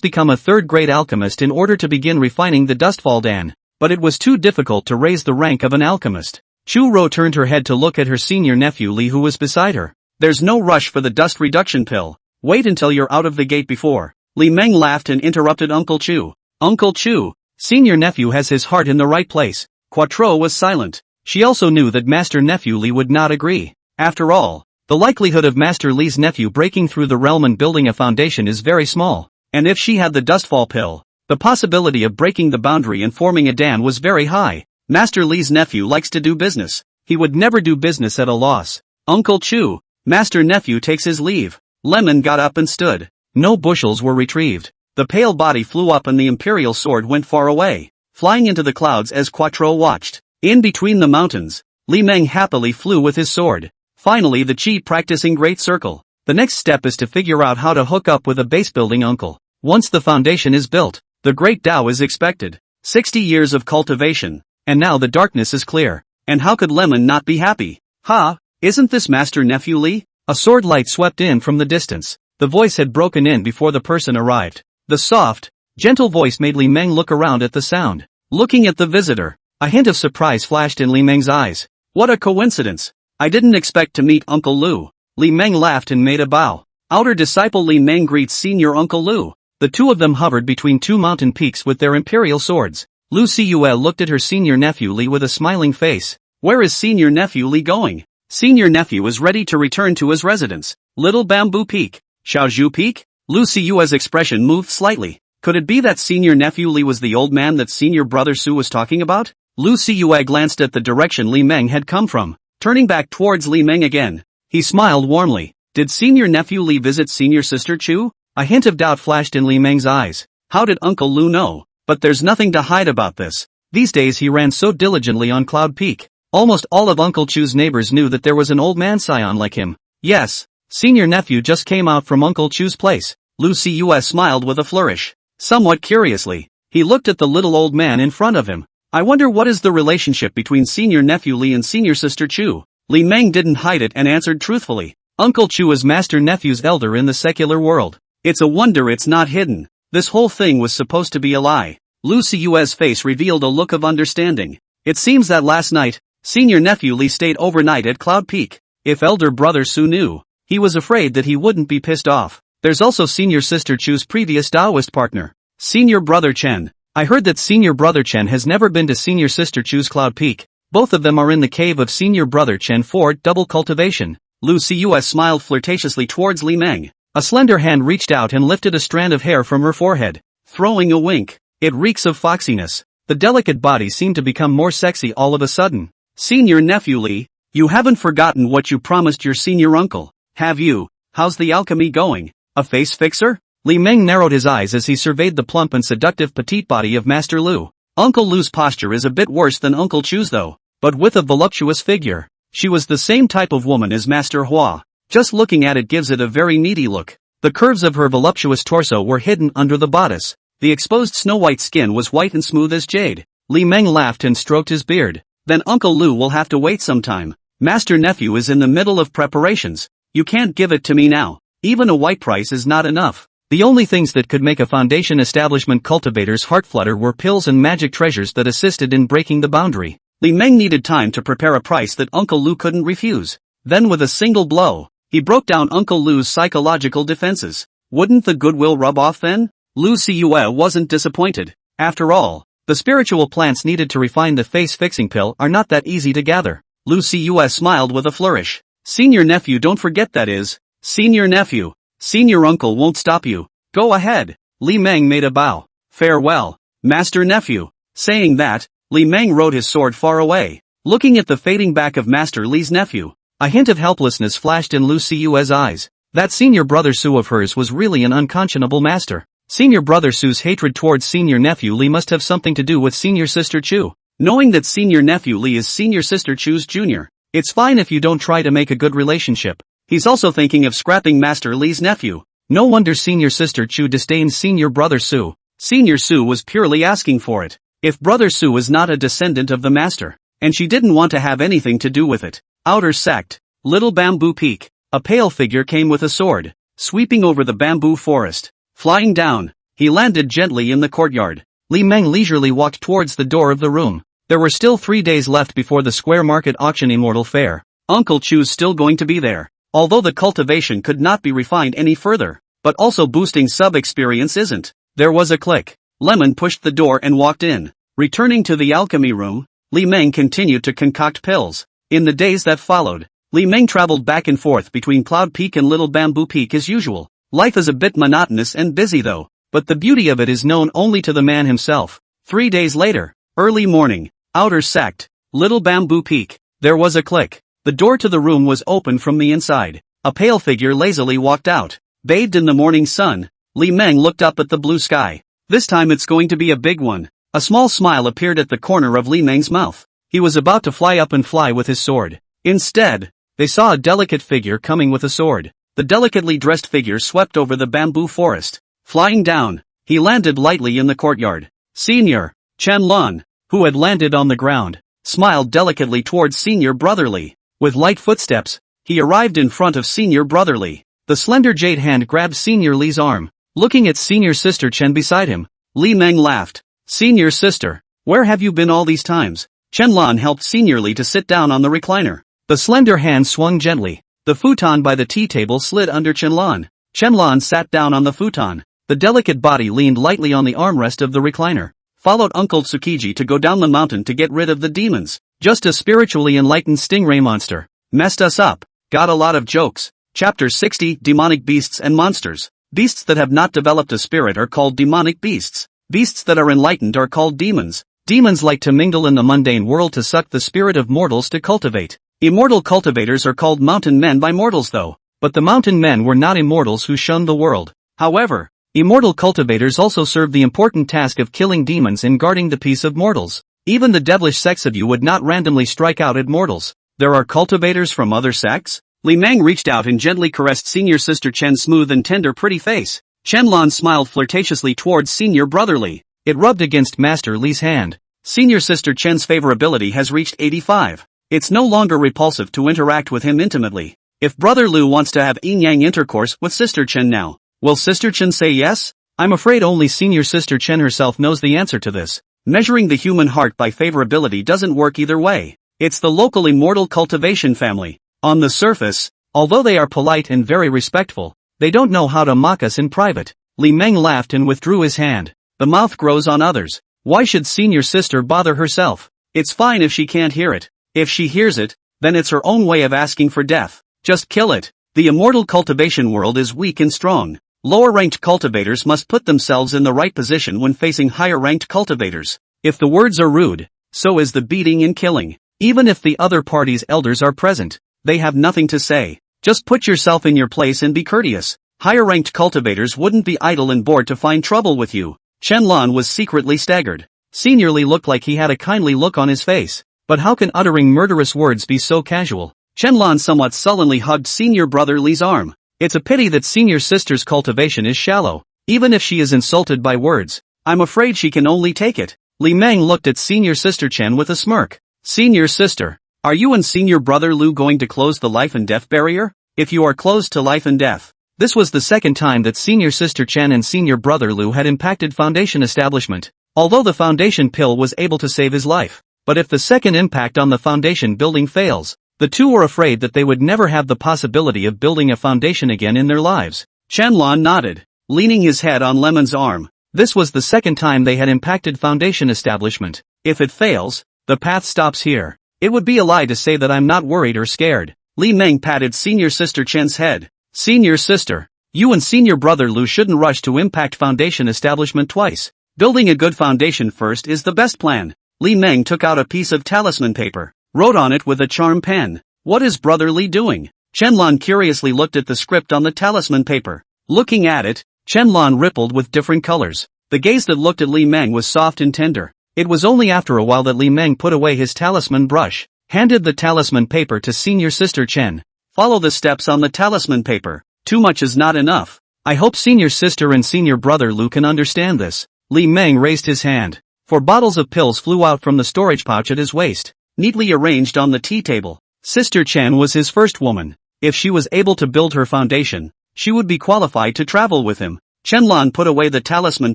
become a 3rd-grade alchemist in order to begin refining the Dustfall Dan. But it was too difficult to raise the rank of an alchemist. Chu Ro turned her head to look at her senior nephew Li who was beside her. There's no rush for the dust reduction pill. Wait until you're out of the gate before. Li Meng laughed and interrupted Uncle Chu. Uncle Chu, senior nephew has his heart in the right place. Quattro was silent. She also knew that Master Nephew Li would not agree. After all, the likelihood of Master Li's nephew breaking through the realm and building a foundation is very small. And if she had the Dustfall pill, the possibility of breaking the boundary and forming a Dan was very high. Master Li's nephew likes to do business. He would never do business at a loss. Uncle Chu, Master Nephew takes his leave. Lemon got up and stood. No bushels were retrieved. The pale body flew up and the imperial sword went far away, flying into the clouds as Quattro watched. In between the mountains, Li Meng happily flew with his sword. Finally the chi practicing great circle. The next step is to figure out how to hook up with a base building uncle. Once the foundation is built, the great Tao is expected. 60 years of cultivation, and now the darkness is clear. And how could Lemon not be happy? Ha, isn't this Master Nephew Li? A sword light swept in from the distance. The voice had broken in before the person arrived. The soft, gentle voice made Li Meng look around at the sound. Looking at the visitor, a hint of surprise flashed in Li Meng's eyes. What a coincidence. I didn't expect to meet Uncle Lu. Li Meng laughed and made a bow. Outer disciple Li Meng greets senior Uncle Lu. The two of them hovered between two mountain peaks with their imperial swords. Lu Ciuel looked at her senior nephew Li with a smiling face. Where is senior nephew Li going? Senior nephew is ready to return to his residence, Little Bamboo Peak. Xiaozhu Peak? Lu Siyue's expression moved slightly. Could it be that senior nephew Li was the old man that senior brother Su was talking about? Lu Siyue glanced at the direction Li Meng had come from, turning back towards Li Meng again. He smiled warmly. Did senior nephew Li visit senior sister Chu? A hint of doubt flashed in Li Meng's eyes. How did Uncle Lu know? But there's nothing to hide about this. These days he ran so diligently on Cloud Peak. Almost all of Uncle Chu's neighbors knew that there was an old man scion like him. Yes, senior nephew just came out from Uncle Chu's place. Lu Siyue smiled with a flourish. Somewhat curiously, he looked at the little old man in front of him. I wonder what is the relationship between senior nephew Li and senior sister Chu. Li Meng didn't hide it and answered truthfully. Uncle Chu is master nephew's elder in the secular world. It's a wonder it's not hidden. This whole thing was supposed to be a lie. Lu Siyue's face revealed a look of understanding. It seems that last night, senior nephew Li stayed overnight at Cloud Peak. If elder brother Su knew, he was afraid that he wouldn't be pissed off. There's also senior sister Chu's previous Taoist partner, senior brother Chen. I heard that senior brother Chen has never been to senior sister Chu's Cloud Peak. Both of them are in the cave of senior brother Chen for double cultivation. Lu Siyue smiled flirtatiously towards Li Meng. A slender hand reached out and lifted a strand of hair from her forehead, throwing a wink. It reeks of foxiness. The delicate body seemed to become more sexy all of a sudden. Senior nephew Li, you haven't forgotten what you promised your senior uncle, have you? How's the alchemy going? A face fixer? Li Meng narrowed his eyes as he surveyed the plump and seductive petite body of Master Lu. Uncle Lu's posture is a bit worse than Uncle Chu's though, but with a voluptuous figure. She was the same type of woman as Master Hua. Just looking at it gives it a very needy look. The curves of her voluptuous torso were hidden under the bodice. The exposed snow-white skin was white and smooth as jade. Li Meng laughed and stroked his beard. Then Uncle Lu will have to wait some time. Master nephew is in the middle of preparations. You can't give it to me now. Even a white price is not enough. The only things that could make a foundation establishment cultivator's heart flutter were pills and magic treasures that assisted in breaking the boundary. Li Meng needed time to prepare a price that Uncle Lu couldn't refuse. Then with a single blow, he broke down Uncle Lu's psychological defenses. Wouldn't the goodwill rub off then? Lu Siyue wasn't disappointed. After all, the spiritual plants needed to refine the face-fixing pill are not that easy to gather. Lu Siyue smiled with a flourish. Senior nephew, don't forget that is. Senior nephew. Senior uncle won't stop you. Go ahead. Li Meng made a bow. Farewell, master nephew. Saying that, Li Meng rode his sword far away. Looking at the fading back of Master Li's nephew, a hint of helplessness flashed in Lu Siyue's eyes. That senior brother Su of hers was really an unconscionable master. Senior brother Su's hatred towards senior nephew Li must have something to do with senior sister Chu. Knowing that senior nephew Li is senior sister Chu's junior, it's fine if you don't try to make a good relationship. He's also thinking of scrapping Master Li's nephew. No wonder senior sister Chu disdains senior brother Su. Senior Su was purely asking for it. If brother Su was not a descendant of the master, and she didn't want to have anything to do with it. Outer Sect, Little Bamboo Peak. A pale figure came with a sword, sweeping over the bamboo forest. Flying down, he landed gently in the courtyard. Li Meng leisurely walked towards the door of the room. There were still 3 days left before the Square Market Auction Immortal Fair. Uncle Chu's still going to be there. Although the cultivation could not be refined any further, but also boosting sub-experience isn't. There was a click. Lemon pushed the door and walked in. Returning to the alchemy room, Li Meng continued to concoct pills. In the days that followed, Li Meng traveled back and forth between Cloud Peak and Little Bamboo Peak as usual. Life is a bit monotonous and busy though, but the beauty of it is known only to the man himself. 3 days later, early morning, Outer Sect, Little Bamboo Peak. There was a click. The door to the room was opened from the inside. A pale figure lazily walked out. Bathed in the morning sun, Li Meng looked up at the blue sky. This time it's going to be a big one. A small smile appeared at the corner of Li Meng's mouth. He was about to fly up and fly with his sword. Instead, they saw a delicate figure coming with a sword. The delicately dressed figure swept over the bamboo forest. Flying down, he landed lightly in the courtyard. Senior Chen Lun, who had landed on the ground, smiled delicately towards Senior Brotherly. With light footsteps, he arrived in front of Senior Brotherly. The slender jade hand grabbed Senior Li's arm. Looking at Senior Sister Chen beside him, Li Meng laughed. Senior sister, where have you been all these times? Chen Lun helped Senior Li to sit down on the recliner. The slender hand swung gently. The futon by the tea table slid under Chen Lun. Chen Lun sat down on the futon. The delicate body leaned lightly on the armrest of the recliner. Followed Uncle Tsukiji to go down the mountain to get rid of the demons. Just a spiritually enlightened stingray monster. Messed us up. Got a lot of jokes. Chapter 60, Demonic Beasts and Monsters. Beasts that have not developed a spirit are called demonic beasts. Beasts that are enlightened are called demons. Demons like to mingle in the mundane world to suck the spirit of mortals to cultivate. Immortal cultivators are called mountain men by mortals though. But the mountain men were not immortals who shunned the world. However, immortal cultivators also serve the important task of killing demons and guarding the peace of mortals. Even the devilish sects of you would not randomly strike out at mortals. There are cultivators from other sects? Li Meng reached out and gently caressed senior sister Chen's smooth and tender pretty face. Qianlan smiled flirtatiously towards senior brother Li. It rubbed against Master Li's hand. Senior sister Chen's favorability has reached 85. It's no longer repulsive to interact with him intimately. If brother Lu wants to have yin-yang intercourse with sister Chen now, will sister Chen say yes? I'm afraid only senior sister Chen herself knows the answer to this. Measuring the human heart by favorability doesn't work either way. It's the local immortal cultivation family. On the surface, although they are polite and very respectful, they don't know how to mock us in private. Li Meng laughed and withdrew his hand. The mouth grows on others. Why should senior sister bother herself? It's fine if she can't hear it. If she hears it, then it's her own way of asking for death. Just kill it. The immortal cultivation world is weak and strong. Lower-ranked cultivators must put themselves in the right position when facing higher-ranked cultivators. If the words are rude, so is the beating and killing. Even if the other party's elders are present, they have nothing to say. Just put yourself in your place and be courteous. Higher-ranked cultivators wouldn't be idle and bored to find trouble with you. Qianlan was secretly staggered. Senior Li looked like he had a kindly look on his face. But how can uttering murderous words be so casual? Qianlan somewhat sullenly hugged senior brother Li's arm. It's a pity that senior sister's cultivation is shallow. Even if she is insulted by words, I'm afraid she can only take it. Li Meng looked at senior sister Chen with a smirk. Senior sister, are you and senior brother Lu going to close the life and death barrier? If you are closed to life and death. This was the second time that senior sister Chen and senior brother Lu had impacted Foundation establishment. Although the Foundation pill was able to save his life. But if the second impact on the Foundation building fails, the two were afraid that they would never have the possibility of building a foundation again in their lives. Qianlan nodded, leaning his head on Lemon's arm. This was the second time they had impacted Foundation establishment. If it fails, the path stops here. It would be a lie to say that I'm not worried or scared. Li Meng patted senior sister Chen's head. Senior sister, you and senior brother Lu shouldn't rush to impact Foundation establishment twice. Building a good foundation first is the best plan. Li Meng took out a piece of talisman paper. Wrote on it with a charm pen. What is brother Li doing? Qianlan curiously looked at the script on the talisman paper. Looking at it, Qianlan rippled with different colors. The gaze that looked at Li Meng was soft and tender. It was only after a while that Li Meng put away his talisman brush, handed the talisman paper to senior sister Chen. Follow the steps on the talisman paper. Too much is not enough. I hope senior sister and senior brother Lu can understand this. Li Meng raised his hand. 4 bottles of pills flew out from the storage pouch at his waist, neatly arranged on the tea table. Sister Chen was his first woman. If she was able to build her foundation, she would be qualified to travel with him. Qianlan put away the talisman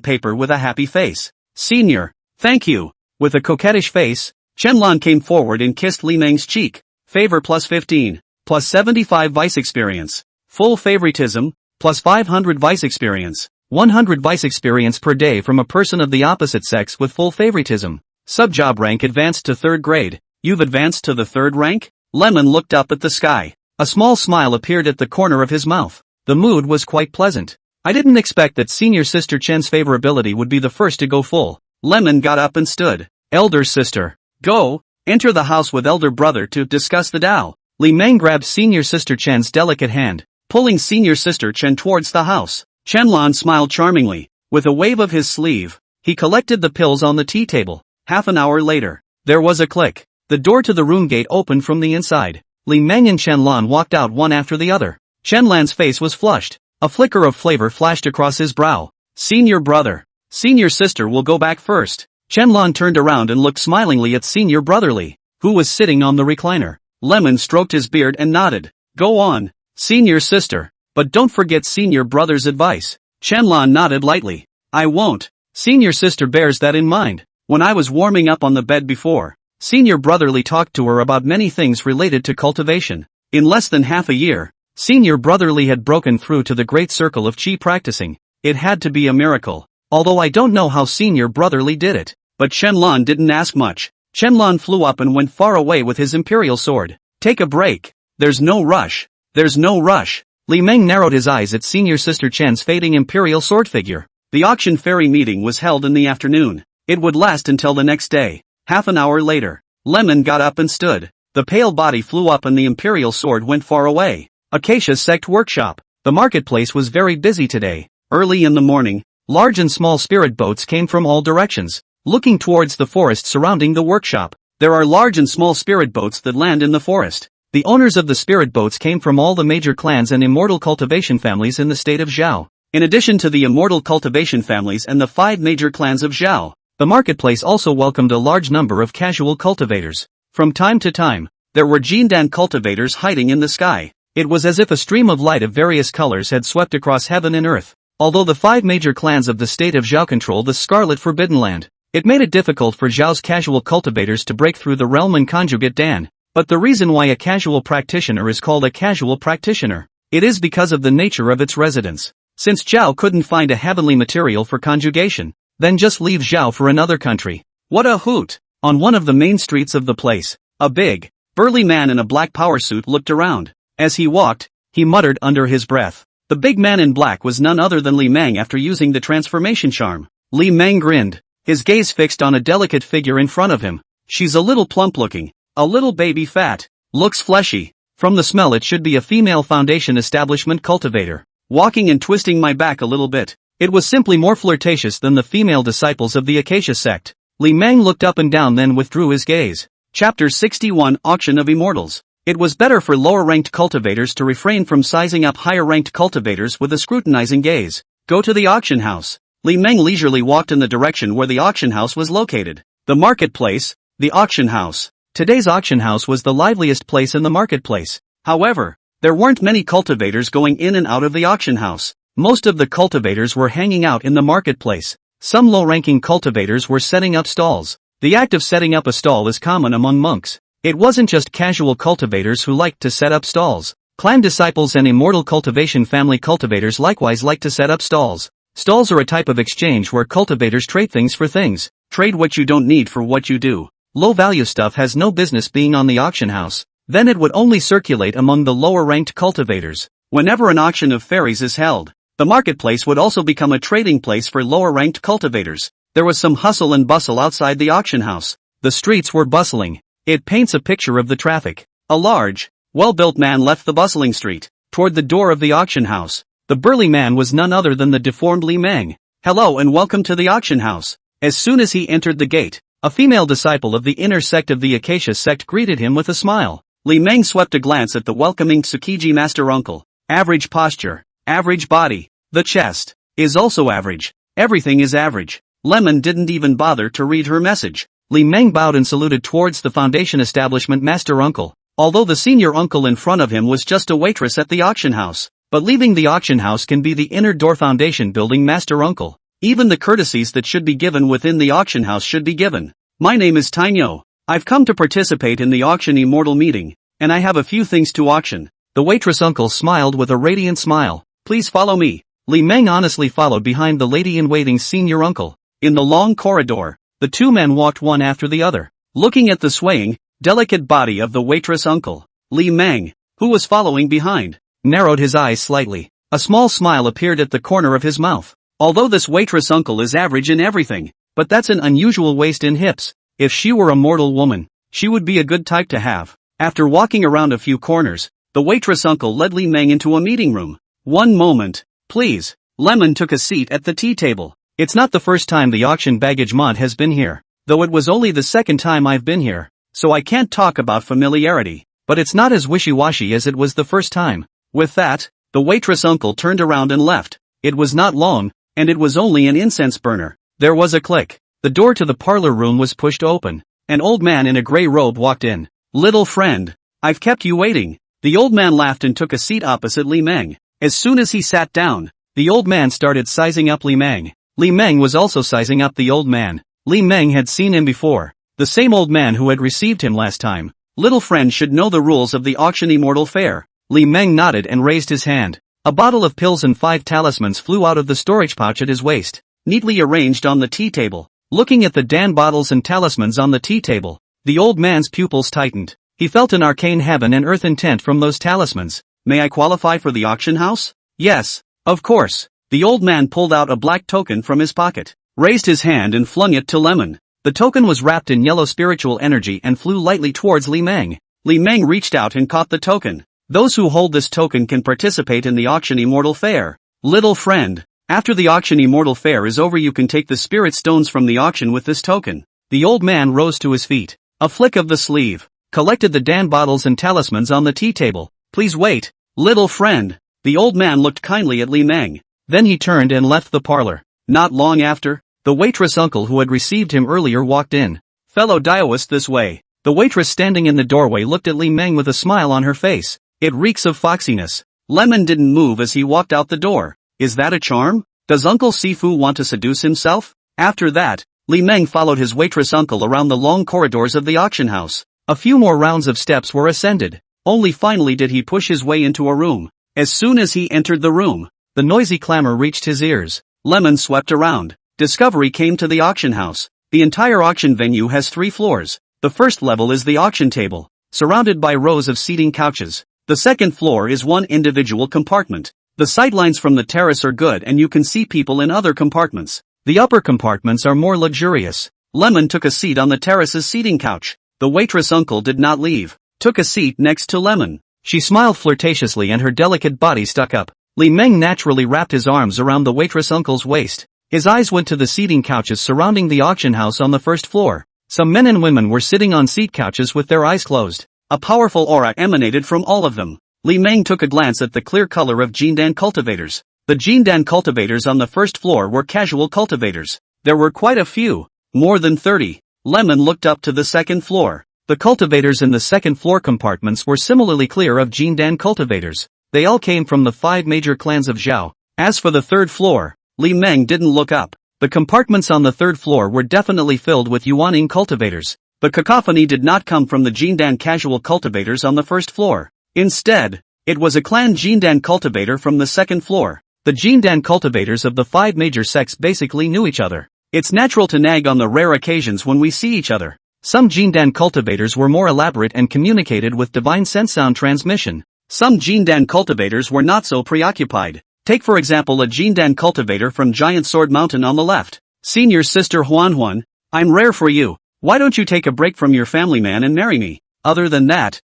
paper with a happy face. Senior, thank you. With a coquettish face, Qianlan came forward and kissed Li Meng's cheek. Favor plus 15, plus 75 vice experience. Full favoritism, plus 500 vice experience. 100 vice experience per day from a person of the opposite sex with full favoritism. Subjob rank advanced to 3rd grade. You've advanced to the 3rd rank? Lemon looked up at the sky. A small smile appeared at the corner of his mouth. The mood was quite pleasant. I didn't expect that senior sister Chen's favorability would be the first to go full. Lemon got up and stood. Elder sister, go, enter the house with elder brother to discuss the Tao. Li Meng grabbed senior sister Chen's delicate hand, pulling senior sister Chen towards the house. Qianlan smiled charmingly. With a wave of his sleeve, he collected the pills on the tea table. Half an hour later, there was a click. The door to the room gate opened from the inside. Li Meng and Qianlan walked out one after the other. Qianlan's face was flushed. A flicker of flavor flashed across his brow. Senior brother. Senior sister will go back first. Qianlan turned around and looked smilingly at senior brother Li, who was sitting on the recliner. Lemon stroked his beard and nodded. Go on, senior sister. But don't forget senior brother's advice. Qianlan nodded lightly. I won't. Senior sister bears that in mind. When I was warming up on the bed before, senior brotherly talked to her about many things related to cultivation. In less than half a year, senior brotherly had broken through to the great circle of qi practicing. It had to be a miracle. Although I don't know how senior brotherly did it. But Qianlan didn't ask much. Qianlan flew up and went far away with his imperial sword. Take a break. There's no rush. There's no rush. Li Meng narrowed his eyes at Senior Sister Chen's fading imperial sword figure. The auction fairy meeting was held in the afternoon. It would last until the next day. Half an hour later, Lemon got up and stood. The pale body flew up and the imperial sword went far away. Acacia Sect Workshop. The marketplace was very busy today. Early in the morning, large and small spirit boats came from all directions, looking towards the forest surrounding the workshop. There are large and small spirit boats that land in the forest. The owners of the spirit boats came from all the major clans and immortal cultivation families in the state of Zhao. In addition to the immortal cultivation families and the 5 major clans of Zhao, the marketplace also welcomed a large number of casual cultivators. From time to time, there were Jindan cultivators hiding in the sky. It was as if a stream of light of various colors had swept across heaven and earth. Although the 5 major clans of the state of Zhao control the Scarlet Forbidden Land, it made it difficult for Zhao's casual cultivators to break through the realm and conjugate Dan. But the reason why a casual practitioner is called a casual practitioner, it is because of the nature of its residence. Since Zhao couldn't find a heavenly material for conjugation, then just leave Zhao for another country. What a hoot! On one of the main streets of the place, a big, burly man in a black power suit looked around. As he walked, he muttered under his breath. The big man in black was none other than Li Meng after using the transformation charm. Li Meng grinned, his gaze fixed on a delicate figure in front of him. She's a little plump looking, a little baby fat, looks fleshy. From the smell it should be a female foundation establishment cultivator. Walking and twisting my back a little bit. It was simply more flirtatious than the female disciples of the Acacia Sect. Li Meng looked up and down then withdrew his gaze. Chapter 61 Auction of Immortals. It was better for lower-ranked cultivators to refrain from sizing up higher-ranked cultivators with a scrutinizing gaze. Go to the auction house. Li Meng leisurely walked in the direction where the auction house was located. The marketplace, the auction house. Today's auction house was the liveliest place in the marketplace. However, there weren't many cultivators going in and out of the auction house. Most of the cultivators were hanging out in the marketplace. Some low-ranking cultivators were setting up stalls. The act of setting up a stall is common among monks. It wasn't just casual cultivators who liked to set up stalls. Clan disciples and immortal cultivation family cultivators likewise like to set up stalls. Stalls are a type of exchange where cultivators trade things for things. Trade what you don't need for what you do. Low-value stuff has no business being on the auction house. Then it would only circulate among the lower-ranked cultivators. Whenever an auction of fairies is held, the marketplace would also become a trading place for lower-ranked cultivators. There was some hustle and bustle outside the auction house. The streets were bustling. It paints a picture of the traffic. A large, well-built man left the bustling street, toward the door of the auction house. The burly man was none other than the deformed Li Meng. Hello and welcome to the auction house. As soon as he entered the gate, a female disciple of the inner sect of the Acacia Sect greeted him with a smile. Li Meng swept a glance at the welcoming Tsukiji master uncle. Average posture, average body. The chest is also average. Everything is average. Lemon didn't even bother to read her message. Li Meng bowed and saluted towards the foundation establishment master uncle. Although the senior uncle in front of him was just a waitress at the auction house. But leaving the auction house can be the inner door foundation building master uncle. Even the courtesies that should be given within the auction house should be given. My name is Tainyo. I've come to participate in the auction immortal meeting, and I have a few things to auction. The waitress uncle smiled with a radiant smile. Please follow me. Li Meng honestly followed behind the lady-in-waiting's senior uncle. In the long corridor, the two men walked one after the other, looking at the swaying, delicate body of the waitress uncle. Li Meng, who was following behind, narrowed his eyes slightly. A small smile appeared at the corner of his mouth. Although this waitress uncle is average in everything, but that's an unusual waist in hips. If she were a mortal woman, she would be a good type to have. After walking around a few corners, the waitress uncle led Li Meng into a meeting room. One moment, please. Lemon took a seat at the tea table. It's not the first time the auction baggage mod has been here, though it was only the second time I've been here, so I can't talk about familiarity, but it's not as wishy-washy as it was the first time. With that, the waitress uncle turned around and left. It was not long, and it was only an incense burner. There was a click. The door to the parlor room was pushed open. An old man in a gray robe walked in. Little friend, I've kept you waiting. The old man laughed and took a seat opposite Li Meng. As soon as he sat down, the old man started sizing up Li Meng. Li Meng was also sizing up the old man. Li Meng had seen him before. The same old man who had received him last time. Little friend should know the rules of the auction immortal fair. Li Meng nodded and raised his hand. A bottle of pills and 5 talismans flew out of the storage pouch at his waist, neatly arranged on the tea table. Looking at the Dan bottles and talismans on the tea table, the old man's pupils tightened. He felt an arcane heaven and earth intent from those talismans. May I qualify for the auction house? Yes, of course. The old man pulled out a black token from his pocket, raised his hand and flung it to Lemon. The token was wrapped in yellow spiritual energy and flew lightly towards Li Meng. Li Meng reached out and caught the token. Those who hold this token can participate in the auction Immortal Fair. Little friend, after the auction Immortal Fair is over you can take the spirit stones from the auction with this token. The old man rose to his feet. A flick of the sleeve, collected the Dan bottles and talismans on the tea table. Please wait, little friend. The old man looked kindly at Li Meng. Then he turned and left the parlor. Not long after, the waitress uncle who had received him earlier walked in. Fellow Daoist this way. The waitress standing in the doorway looked at Li Meng with a smile on her face. It reeks of foxiness. Lemon didn't move as he walked out the door. Is that a charm? Does Uncle Sifu want to seduce himself? After that, Li Meng followed his waitress uncle around the long corridors of the auction house. A few more rounds of steps were ascended. Only finally did he push his way into a room. As soon as he entered the room, the noisy clamor reached his ears. Lemon swept around. Discovery came to the auction house. The entire auction venue has 3 floors. The first level is the auction table, surrounded by rows of seating couches. The second floor is one individual compartment. The sightlines from the terrace are good and you can see people in other compartments. The upper compartments are more luxurious. Lemon took a seat on the terrace's seating couch. The waitress uncle did not leave. Took a seat next to Lemon. She smiled flirtatiously and her delicate body stuck up. Li Meng naturally wrapped his arms around the waitress uncle's waist. His eyes went to the seating couches surrounding the auction house on the first floor. Some men and women were sitting on seat couches with their eyes closed. A powerful aura emanated from all of them. Li Meng took a glance at the clear color of Jindan cultivators. The Jindan cultivators on the first floor were casual cultivators. There were quite a few, more than 30. Lemon looked up to the second floor. The cultivators in the second floor compartments were similarly clear of Jindan cultivators. They all came from the 5 major clans of Zhao. As for the third floor, Li Meng didn't look up. The compartments on the third floor were definitely filled with Yuaning cultivators. The cacophony did not come from the Jindan casual cultivators on the first floor. Instead, it was a clan Jindan cultivator from the second floor. The Jindan cultivators of the 5 major sects basically knew each other. It's natural to nag on the rare occasions when we see each other. Some Jindan cultivators were more elaborate and communicated with divine sense sound transmission. Some Jindan cultivators were not so preoccupied. Take for example a Jindan cultivator from Giant Sword Mountain on the left. Senior sister Huan, I'm rare for you. Why don't you take a break from your family man and marry me? Other than that,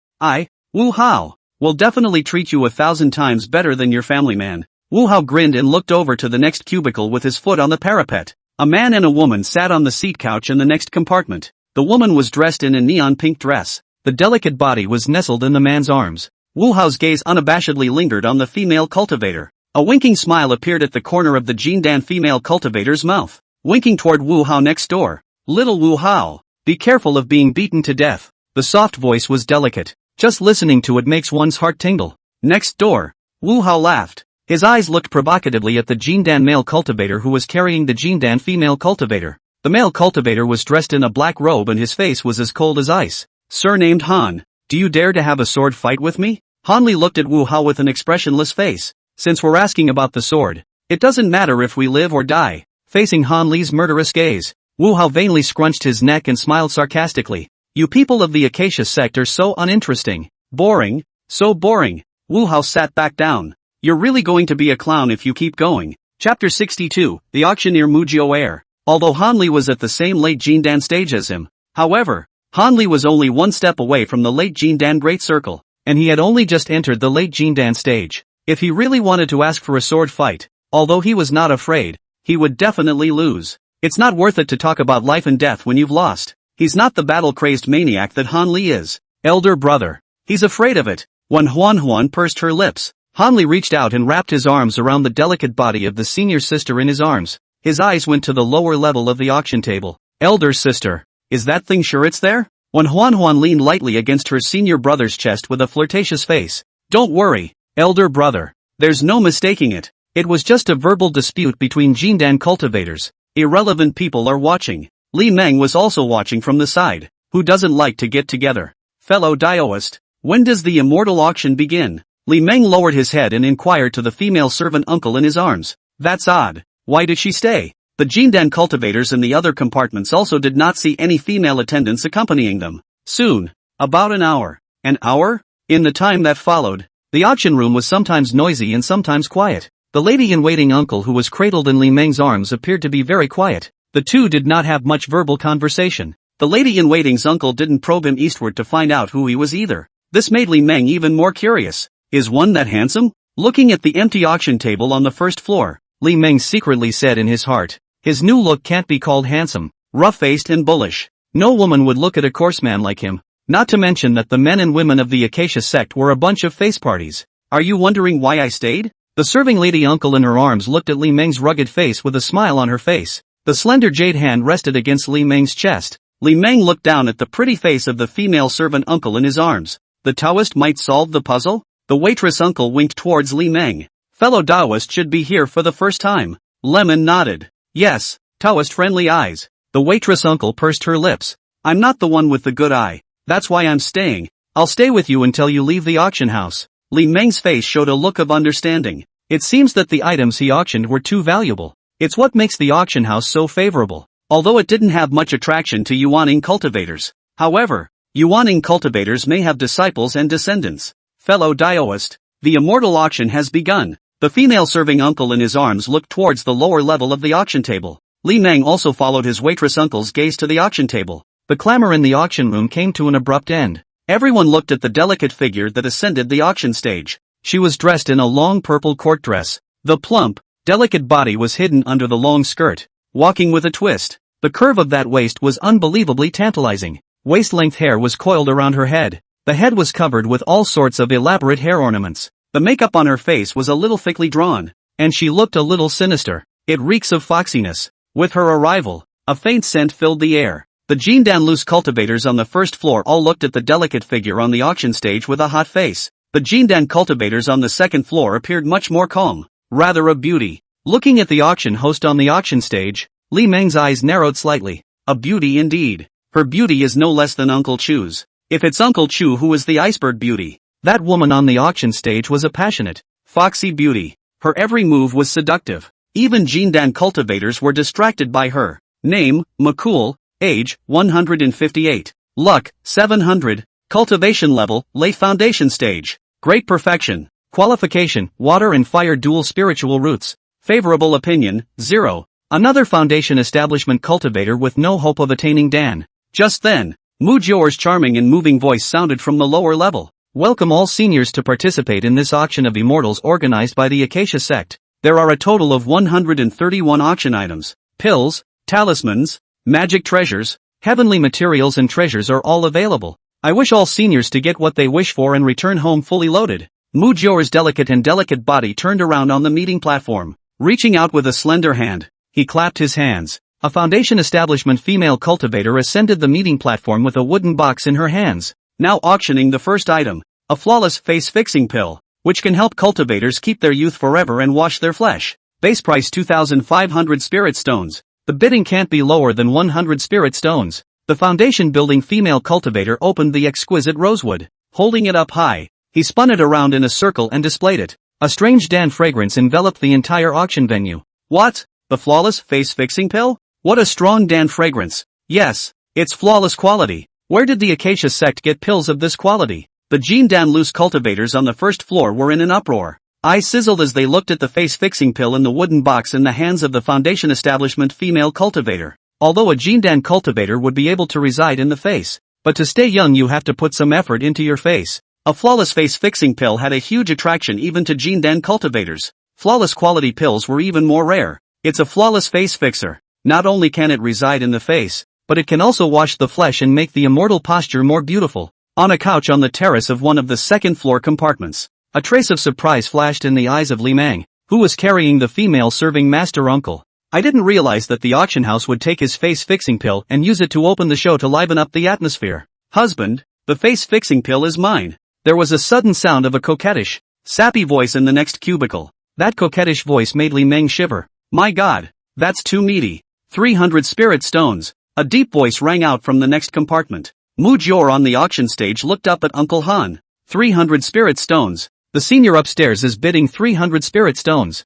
Wu Hao, will definitely treat you 1,000 times better than your family man. Wu Hao grinned and looked over to the next cubicle with his foot on the parapet. A man and a woman sat on the seat couch in the next compartment. The woman was dressed in a neon pink dress. The delicate body was nestled in the man's arms. Wu Hao's gaze unabashedly lingered on the female cultivator. A winking smile appeared at the corner of the Jindan female cultivator's mouth, winking toward Wu Hao next door. Little Wu Hao, be careful of being beaten to death. The soft voice was delicate. Just listening to it makes one's heart tingle. Next door. Wu Hao laughed. His eyes looked provocatively at the Jindan male cultivator who was carrying the Jindan female cultivator. The male cultivator was dressed in a black robe and his face was as cold as ice. Surnamed Han, do you dare to have a sword fight with me? Han Li looked at Wu Hao with an expressionless face. Since we're asking about the sword, it doesn't matter if we live or die. Facing Han Li's murderous gaze, Wu Hao vainly scrunched his neck and smiled sarcastically. You people of the Acacia sect are so uninteresting. Boring, so boring. Wu Hao sat back down. You're really going to be a clown if you keep going. Chapter 62, The Auctioneer Mujio Heir. Although Han Li was at the same late Jindan stage as him, however, Han Li was only one step away from the late Jindan Great Circle, and he had only just entered the late Jindan stage. If he really wanted to ask for a sword fight, although he was not afraid, he would definitely lose. It's not worth it to talk about life and death when you've lost. He's not the battle-crazed maniac that Han Li is. Elder brother. He's afraid of it. When Huan pursed her lips, Han Li reached out and wrapped his arms around the delicate body of the senior sister in his arms. His eyes went to the lower level of the auction table. Elder sister, is that thing sure it's there? When Huan leaned lightly against her senior brother's chest with a flirtatious face. Don't worry, elder brother. There's no mistaking it. It was just a verbal dispute between Jindan cultivators. Irrelevant people are watching. Li Meng was also watching from the side. Who doesn't like to get together? Fellow Daoist, when does the immortal auction begin? Li Meng lowered his head and inquired to the female servant uncle in his arms. That's odd. Why did she stay? The Jindan cultivators in the other compartments also did not see any female attendants accompanying them. Soon. About an hour. An hour? In the time that followed, the auction room was sometimes noisy and sometimes quiet. The lady-in-waiting uncle who was cradled in Li Meng's arms appeared to be very quiet. The two did not have much verbal conversation. The lady-in-waiting's uncle didn't probe him eastward to find out who he was either. This made Li Meng even more curious. Is one that handsome? Looking at the empty auction table on the first floor, Li Meng secretly said in his heart, his new look can't be called handsome, rough-faced and bullish. No woman would look at a coarse man like him. Not to mention that the men and women of the Acacia sect were a bunch of face parties. Are you wondering why I stayed? The serving lady uncle in her arms looked at Li Meng's rugged face with a smile on her face. The slender jade hand rested against Li Meng's chest. Li Meng looked down at the pretty face of the female servant uncle in his arms. The Taoist might solve the puzzle? The waitress uncle winked towards Li Meng. Fellow Taoist should be here for the first time. Lemon nodded. Yes, Taoist friendly eyes. The waitress uncle pursed her lips. I'm not the one with the good eye. That's why I'm staying. I'll stay with you until you leave the auction house. Li Meng's face showed a look of understanding. It seems that the items he auctioned were too valuable. It's what makes the auction house so favorable. Although it didn't have much attraction to Yuaning cultivators. However, Yuaning cultivators may have disciples and descendants. Fellow Taoist, the immortal auction has begun. The female serving uncle in his arms looked towards the lower level of the auction table. Li Meng also followed his waitress uncle's gaze to the auction table. The clamor in the auction room came to an abrupt end. Everyone looked at the delicate figure that ascended the auction stage. She was dressed in a long purple court dress. The plump, delicate body was hidden under the long skirt, walking with a twist. The curve of that waist was unbelievably tantalizing. Waist-length hair was coiled around her head. The head was covered with all sorts of elaborate hair ornaments. The makeup on her face was a little thickly drawn, and she looked a little sinister. It reeks of foxiness. With her arrival, a faint scent filled the air. The Jindan cultivators on the first floor all looked at the delicate figure on the auction stage with a hot face. The Jindan cultivators on the second floor appeared much more calm, rather a beauty. Looking at the auction host on the auction stage, Li Meng's eyes narrowed slightly. A beauty indeed. Her beauty is no less than Uncle Chu's. If it's Uncle Chu who is the iceberg beauty, that woman on the auction stage was a passionate, foxy beauty. Her every move was seductive. Even Jindan cultivators were distracted by her. Name, Makul. Age, 158. Luck, 700. Cultivation level, lay foundation stage. Great perfection. Qualification, water and fire dual spiritual roots. Favorable opinion, 0. Another foundation establishment cultivator with no hope of attaining Dan. Just then, Mu Jior's charming and moving voice sounded from the lower level. Welcome all seniors to participate in this auction of immortals organized by the Acacia sect. There are a total of 131 auction items. Pills, talismans, magic treasures, heavenly materials and treasures are all available. I wish all seniors to get what they wish for and return home fully loaded. Mu Jior's delicate body turned around on the meeting platform. Reaching out with a slender hand, he clapped his hands. A foundation establishment female cultivator ascended the meeting platform with a wooden box in her hands. Now auctioning the first item, a flawless face-fixing pill, which can help cultivators keep their youth forever and wash their flesh. Base price 2,500 spirit stones. The bidding can't be lower than 100 spirit stones. The foundation building female cultivator opened the exquisite rosewood. Holding it up high, he spun it around in a circle and displayed it. A strange Dan fragrance enveloped the entire auction venue. What? The flawless face-fixing pill? What a strong Dan fragrance. Yes, it's flawless quality. Where did the Acacia sect get pills of this quality? The Jindan cultivators on the first floor were in an uproar. Eyes sizzled as they looked at the face-fixing pill in the wooden box in the hands of the foundation establishment female cultivator. Although a Jindan cultivator would be able to reside in the face, but to stay young you have to put some effort into your face. A flawless face-fixing pill had a huge attraction even to Jindan cultivators. Flawless quality pills were even more rare. It's a flawless face fixer. Not only can it reside in the face, but it can also wash the flesh and make the immortal posture more beautiful. On a couch on the terrace of one of the second-floor compartments, a trace of surprise flashed in the eyes of Li Meng, who was carrying the female serving master uncle. I didn't realize that the auction house would take his face-fixing pill and use it to open the show to liven up the atmosphere. Husband, the face-fixing pill is mine. There was a sudden sound of a coquettish, sappy voice in the next cubicle. That coquettish voice made Li Meng shiver. My God, that's too meaty. 300 spirit stones. A deep voice rang out from the next compartment. Mu Jior on the auction stage looked up at Uncle Han. 300 spirit stones. The senior upstairs is bidding 300 spirit stones.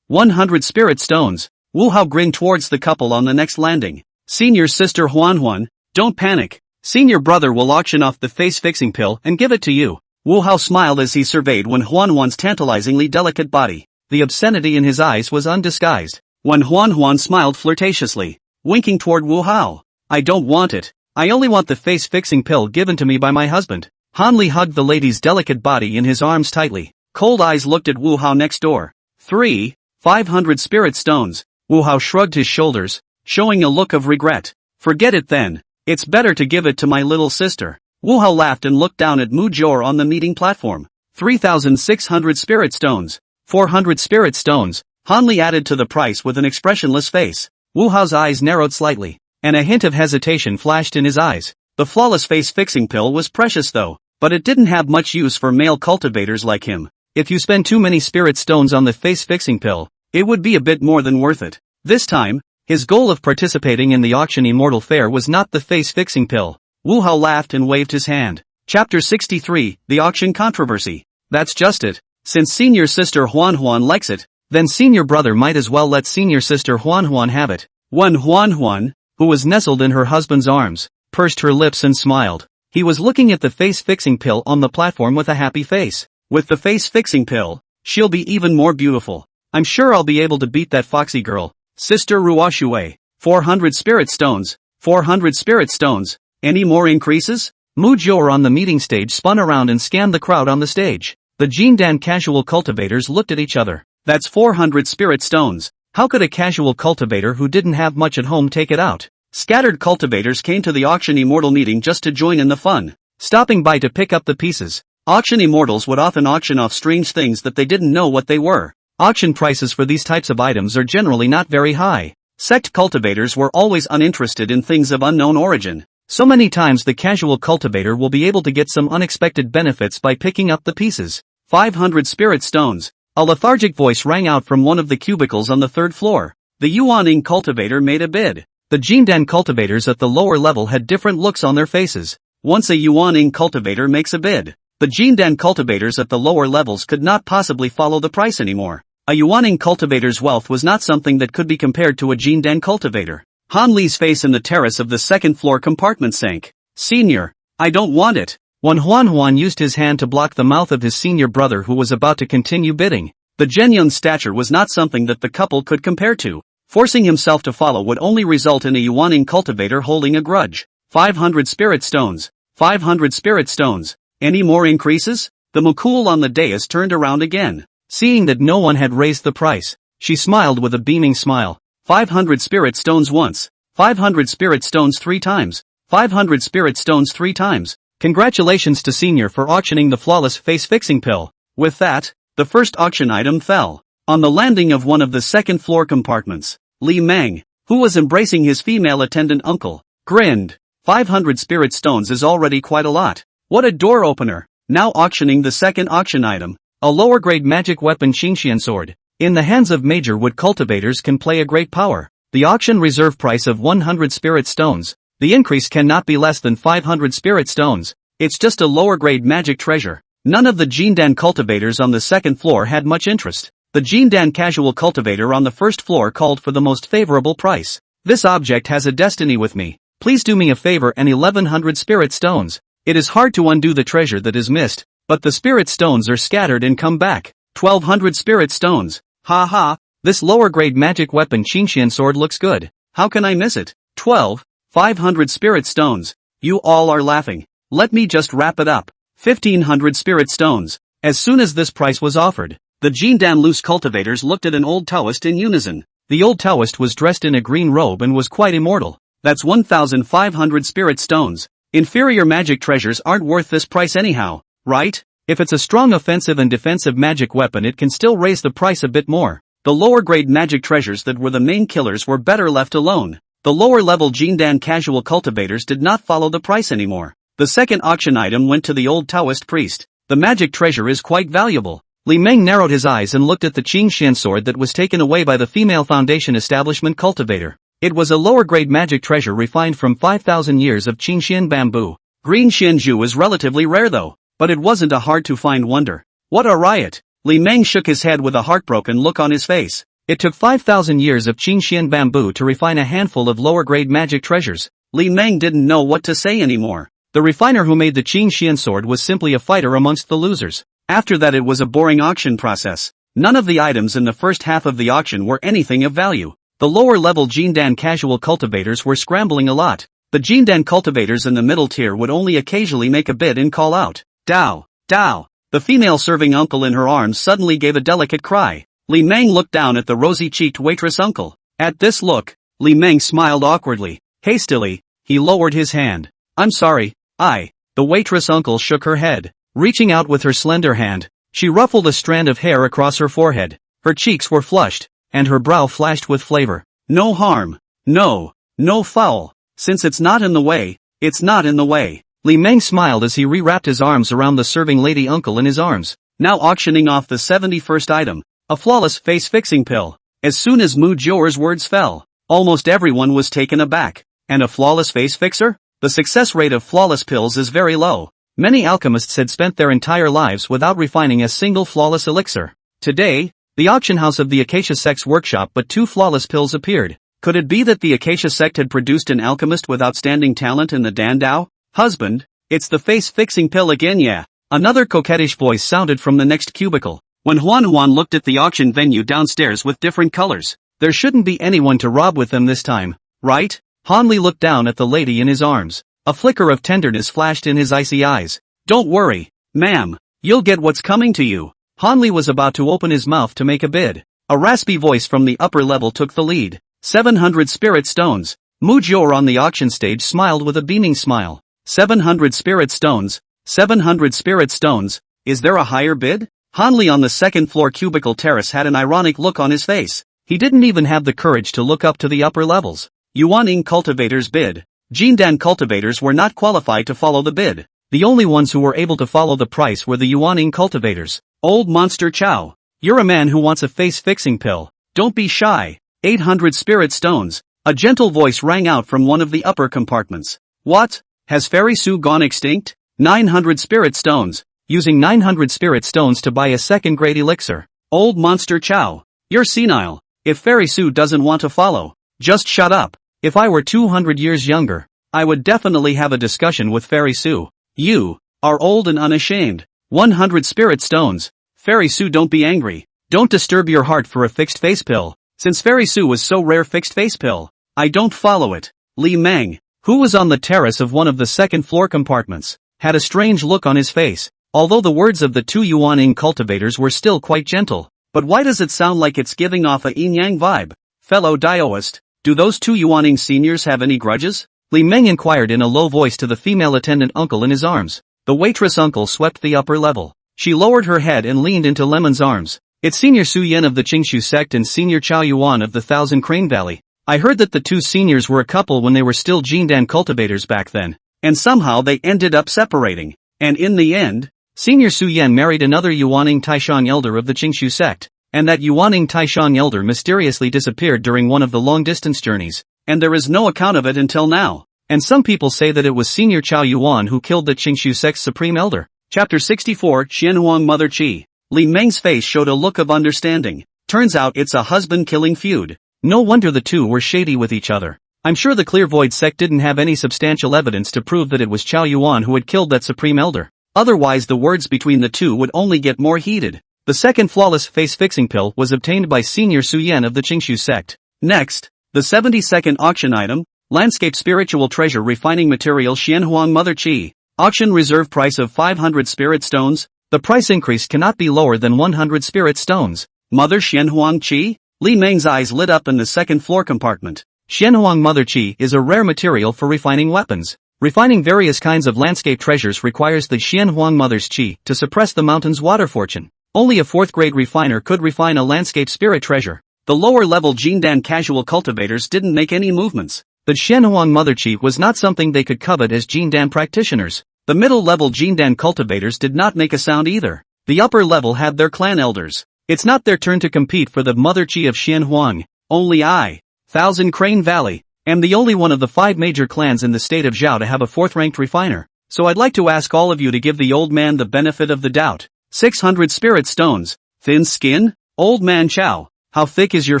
100 spirit stones. Wu Hao grinned towards the couple on the next landing. Senior sister Huan, don't panic. Senior brother will auction off the face-fixing pill and give it to you. Wu Hao smiled as he surveyed Huan's tantalizingly delicate body. The obscenity in his eyes was undisguised. Huan smiled flirtatiously, winking toward Wu Hao. I don't want it. I only want the face-fixing pill given to me by my husband. Han Li hugged the lady's delicate body in his arms tightly. Cold eyes looked at Wu Hao next door. 500 spirit stones. Wu Hao shrugged his shoulders, showing a look of regret. Forget it then. It's better to give it to my little sister. Wu Hao laughed and looked down at Mu Jior on the meeting platform. 3,600 spirit stones. 400 spirit stones. Han Li added to the price with an expressionless face. Wu Hao's eyes narrowed slightly, and a hint of hesitation flashed in his eyes. The flawless face-fixing pill was precious though, but it didn't have much use for male cultivators like him. If you spend too many spirit stones on the face-fixing pill, it would be a bit more than worth it. This time, his goal of participating in the auction Immortal Fair was not the face-fixing pill. Wu Hao laughed and waved his hand. Chapter 63, The Auction Controversy. That's just it. Since senior sister Huan likes it, then senior brother might as well let senior sister Huan have it. Huan, who was nestled in her husband's arms, pursed her lips and smiled. He was looking at the face-fixing pill on the platform with a happy face. With the face-fixing pill, she'll be even more beautiful. I'm sure I'll be able to beat that foxy girl. Sister Ruoshui. 400 spirit stones. 400 spirit stones. Any more increases? Mu Jior on the meeting stage spun around and scanned the crowd on the stage. The Jindan casual cultivators looked at each other. That's 400 spirit stones. How could a casual cultivator who didn't have much at home take it out? Scattered cultivators came to the auction immortal meeting just to join in the fun, stopping by to pick up the pieces. Auction immortals would often auction off strange things that they didn't know what they were. Auction prices for these types of items are generally not very high. Sect cultivators were always uninterested in things of unknown origin. So many times the casual cultivator will be able to get some unexpected benefits by picking up the pieces. 500 spirit stones. A lethargic voice rang out from one of the cubicles on the third floor. The Yuaning cultivator made a bid. The Jindan cultivators at the lower level had different looks on their faces. Once a Yuaning cultivator makes a bid, the Jindan cultivators at the lower levels could not possibly follow the price anymore. A Yuaning cultivator's wealth was not something that could be compared to a Jindan cultivator. Han Li's face in the terrace of the second floor compartment sank. Senior, I don't want it. Huan used his hand to block the mouth of his senior brother who was about to continue bidding. The Genyun's stature was not something that the couple could compare to. Forcing himself to follow would only result in a Yuaning cultivator holding a grudge. 500 spirit stones. 500 spirit stones. Any more increases? The Mukul on the dais turned around again. Seeing that no one had raised the price, she smiled with a beaming smile. 500 spirit stones once. 500 spirit stones 3 times. 500 spirit stones 3 times. Congratulations to Senior for auctioning the flawless face-fixing pill. With that, the first auction item fell. On the landing of one of the second floor compartments, Li Meng, who was embracing his female attendant uncle, grinned. 500 spirit stones is already quite a lot. What a door opener. Now auctioning the second auction item, a lower grade magic weapon Qingxian sword. In the hands of major wood cultivators can play a great power. The auction reserve price of 100 spirit stones. The increase cannot be less than 500 spirit stones. It's just a lower grade magic treasure. None of the Jindan cultivators on the second floor had much interest. The Jindan casual cultivator on the first floor called for the most favorable price. This object has a destiny with me. Please do me a favor and 1100 spirit stones. It is hard to undo the treasure that is missed, but the spirit stones are scattered and come back. 1200 spirit stones. Ha ha, this lower grade magic weapon Qingxian sword looks good. How can I miss it? 500 spirit stones. You all are laughing. Let me just wrap it up. 1500 spirit stones. As soon as this price was offered, the Jindan loose cultivators looked at an old Taoist in unison. The old Taoist was dressed in a green robe and was quite immortal. That's 1500 spirit stones. Inferior magic treasures aren't worth this price anyhow, right? If it's a strong offensive and defensive magic weapon it can still raise the price a bit more. The lower grade magic treasures that were the main killers were better left alone. The lower level Jindan casual cultivators did not follow the price anymore. The second auction item went to the old Taoist priest. The magic treasure is quite valuable. Li Meng narrowed his eyes and looked at the Qingxian sword that was taken away by the female foundation establishment cultivator. It was a lower grade magic treasure refined from 5,000 years of Qingxian bamboo. Green Xianju is relatively rare though, but it wasn't a hard to find wonder. What a riot! Li Meng shook his head with a heartbroken look on his face. It took 5,000 years of Qingxian bamboo to refine a handful of lower grade magic treasures. Li Meng didn't know what to say anymore. The refiner who made the Qing Xian sword was simply a fighter amongst the losers. After that it was a boring auction process. None of the items in the first half of the auction were anything of value. The lower-level Jindan casual cultivators were scrambling a lot. The Jindan cultivators in the middle tier would only occasionally make a bid and call out, "Dao! Dao!" The female serving uncle in her arms suddenly gave a delicate cry. Li Meng looked down at the rosy-cheeked waitress uncle. At this look, Li Meng smiled awkwardly. Hastily, he lowered his hand. "I'm sorry, The waitress uncle shook her head. Reaching out with her slender hand, she ruffled a strand of hair across her forehead. Her cheeks were flushed, and her brow flashed with flavor. "No harm. No foul. Since it's not in the way, it's not in the way." Li Meng smiled as he re-wrapped his arms around the serving lady uncle in his arms. Now auctioning off the 71st item, a flawless face-fixing pill. As soon as Mu Jior's words fell, almost everyone was taken aback. And a flawless face fixer? The success rate of flawless pills is very low. Many alchemists had spent their entire lives without refining a single flawless elixir. Today, the auction house of the Acacia Sect's workshop but 2 flawless pills appeared. Could it be that the Acacia Sect had produced an alchemist with outstanding talent in the Dandao? "Husband, it's the face-fixing pill again, yeah." Another coquettish voice sounded from the next cubicle. When Hehuan looked at the auction venue downstairs with different colors, there shouldn't be anyone to rob with them this time, right? Hanli looked down at the lady in his arms. A flicker of tenderness flashed in his icy eyes. "Don't worry, ma'am, you'll get what's coming to you." Hanli was about to open his mouth to make a bid. A raspy voice from the upper level took the lead. 700 spirit stones. Mu Jior on the auction stage smiled with a beaming smile. 700 spirit stones. 700 spirit stones. Is there a higher bid? Hanli on the second floor cubicle terrace had an ironic look on his face. He didn't even have the courage to look up to the upper levels. Yuaning cultivators bid. Jindan cultivators were not qualified to follow the bid. The only ones who were able to follow the price were the Yuaning cultivators. "Old monster Chow. You're a man who wants a face-fixing pill. Don't be shy." 800 spirit stones. A gentle voice rang out from one of the upper compartments. "What? Has Fairy Su gone extinct?" 900 spirit stones. Using 900 spirit stones to buy a second-grade elixir. "Old monster Chow. You're senile. If Fairy Su doesn't want to follow, just shut up." If I were 200 years younger, I would definitely have a discussion with Fairy Su. "You are old and unashamed." 100 spirit stones. "Fairy Su, don't be angry. Don't disturb your heart for a fixed face pill. Since Fairy Su was so rare fixed face pill, I don't follow it." Li Meng, who was on the terrace of one of the second floor compartments, had a strange look on his face. Although the words of the 2 Yuaning cultivators were still quite gentle. But why does it sound like it's giving off a yin-yang vibe? "Fellow Daoist, do those 2 Yuaning seniors have any grudges?" Li Meng inquired in a low voice to the female attendant uncle in his arms. The waitress uncle swept the upper level. She lowered her head and leaned into Lemon's arms. "It's Senior Su Yen of the Qingshu Sect and Senior Chao Yuan of the Thousand Crane Valley. I heard that the 2 seniors were a couple when they were still Jindan cultivators back then. And somehow they ended up separating. And in the end, Senior Su Yen married another Yuaning Taishan elder of the Qingshu Sect. And that Yuaning Taishan elder mysteriously disappeared during one of the long-distance journeys. And there is no account of it until now. And some people say that it was Senior Chao Yuan who killed the Qingshu Sect's supreme elder." Chapter 64 Qianhuang Mother Qi. Li Meng's face showed a look of understanding. Turns out it's a husband-killing feud. No wonder the 2 were shady with each other. I'm sure the Clearvoid sect didn't have any substantial evidence to prove that it was Chao Yuan who had killed that supreme elder. Otherwise the words between the 2 would only get more heated. The second flawless face-fixing pill was obtained by Senior Su Yen of the Qingshu Sect. Next, the 72nd auction item, Landscape Spiritual Treasure Refining Material Xianhuang Mother Qi. Auction reserve price of 500 spirit stones. The price increase cannot be lower than 100 spirit stones. Mother Xianhuang Qi? Li Meng's eyes lit up in the second floor compartment. Xianhuang Mother Qi is a rare material for refining weapons. Refining various kinds of landscape treasures requires the Xianhuang Mother's Qi to suppress the mountain's water fortune. Only a 4th-grade refiner could refine a landscape spirit treasure. The lower-level Jindan casual cultivators didn't make any movements. The Xianhuang Mother Qi was not something they could covet as Jindan practitioners. The middle-level Jindan cultivators did not make a sound either. The upper level had their clan elders. It's not their turn to compete for the Mother Qi of Xianhuang. Only I, Thousand Crane Valley, am the only one of the 5 major clans in the state of Zhao to have a 4th-ranked refiner. So I'd like to ask all of you to give the old man the benefit of the doubt. 600 spirit stones. Thin skin? Old man Chow, how thick is your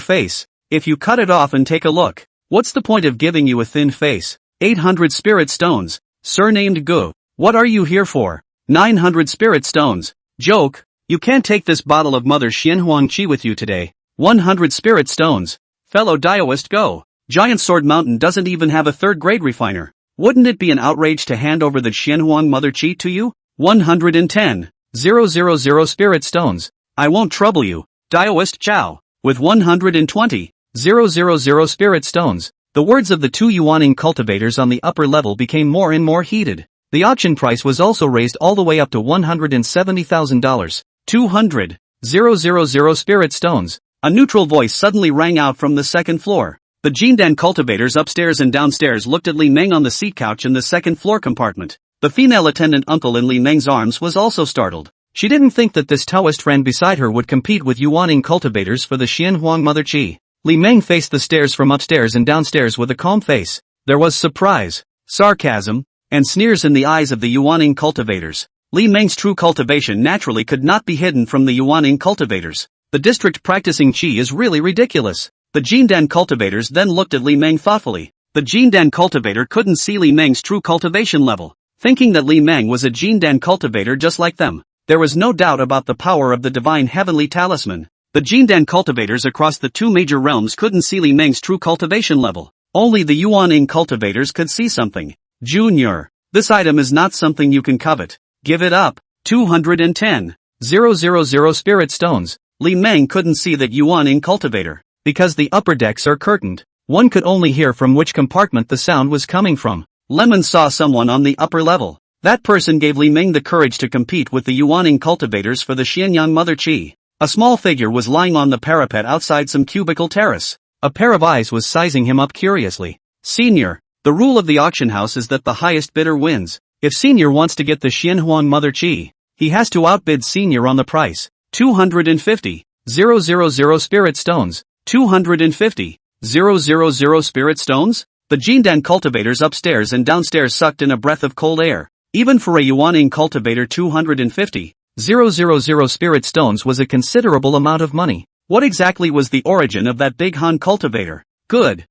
face? If you cut it off and take a look, what's the point of giving you a thin face? 800 spirit stones, surnamed Gu. What are you here for? 900 spirit stones. Joke, you can't take this bottle of Mother Xianhuang Qi with you today. 100 spirit stones. Fellow Daoist Go. Giant Sword Mountain doesn't even have a third-grade refiner. Wouldn't it be an outrage to hand over the Xianhuang Mother Qi to you? 110. 000 spirit stones. I won't trouble you, Daoist Chow. With 120. 000 spirit stones. The words of the two Yuaning cultivators on the upper level became more and more heated. The auction price was also raised all the way up to $170,000. 200. 000 spirit stones. A neutral voice suddenly rang out from the second floor. The Jindan cultivators upstairs and downstairs looked at Li Meng on the seat couch in the second floor compartment. The female attendant uncle in Li Meng's arms was also startled. She didn't think that this Taoist friend beside her would compete with Yuaning cultivators for the Xianhuang Mother Qi. Li Meng faced the stairs from upstairs and downstairs with a calm face. There was surprise, sarcasm, and sneers in the eyes of the Yuaning cultivators. Li Meng's true cultivation naturally could not be hidden from the Yuaning cultivators. The district practicing Qi is really ridiculous. The Jindan cultivators then looked at Li Meng thoughtfully. The Jindan cultivator couldn't see Li Meng's true cultivation level, thinking that Li Meng was a Jindan cultivator just like them. There was no doubt about the power of the divine heavenly talisman. The Jindan cultivators across the two major realms couldn't see Li Meng's true cultivation level. Only the Yuaning cultivators could see something. Junior, this item is not something you can covet. Give it up. 210. 000 spirit stones. Li Meng couldn't see that Yuaning cultivator. Because the upper decks are curtained, one could only hear from which compartment the sound was coming from. Lemon saw someone on the upper level. That person gave Li Meng the courage to compete with the Yuaning cultivators for the Xianyang Mother Qi. A small figure was lying on the parapet outside some cubicle terrace. A pair of eyes was sizing him up curiously. Senior, the rule of the auction house is that the highest bidder wins. If Senior wants to get the Xianhuang Mother Qi, he has to outbid Senior on the price. 250. 000 spirit stones. 250. 000 spirit stones? The Jindan cultivators upstairs and downstairs sucked in a breath of cold air. Even for a Yuaning cultivator 250. 000 spirit stones was a considerable amount of money. What exactly was the origin of that big Han cultivator? Good.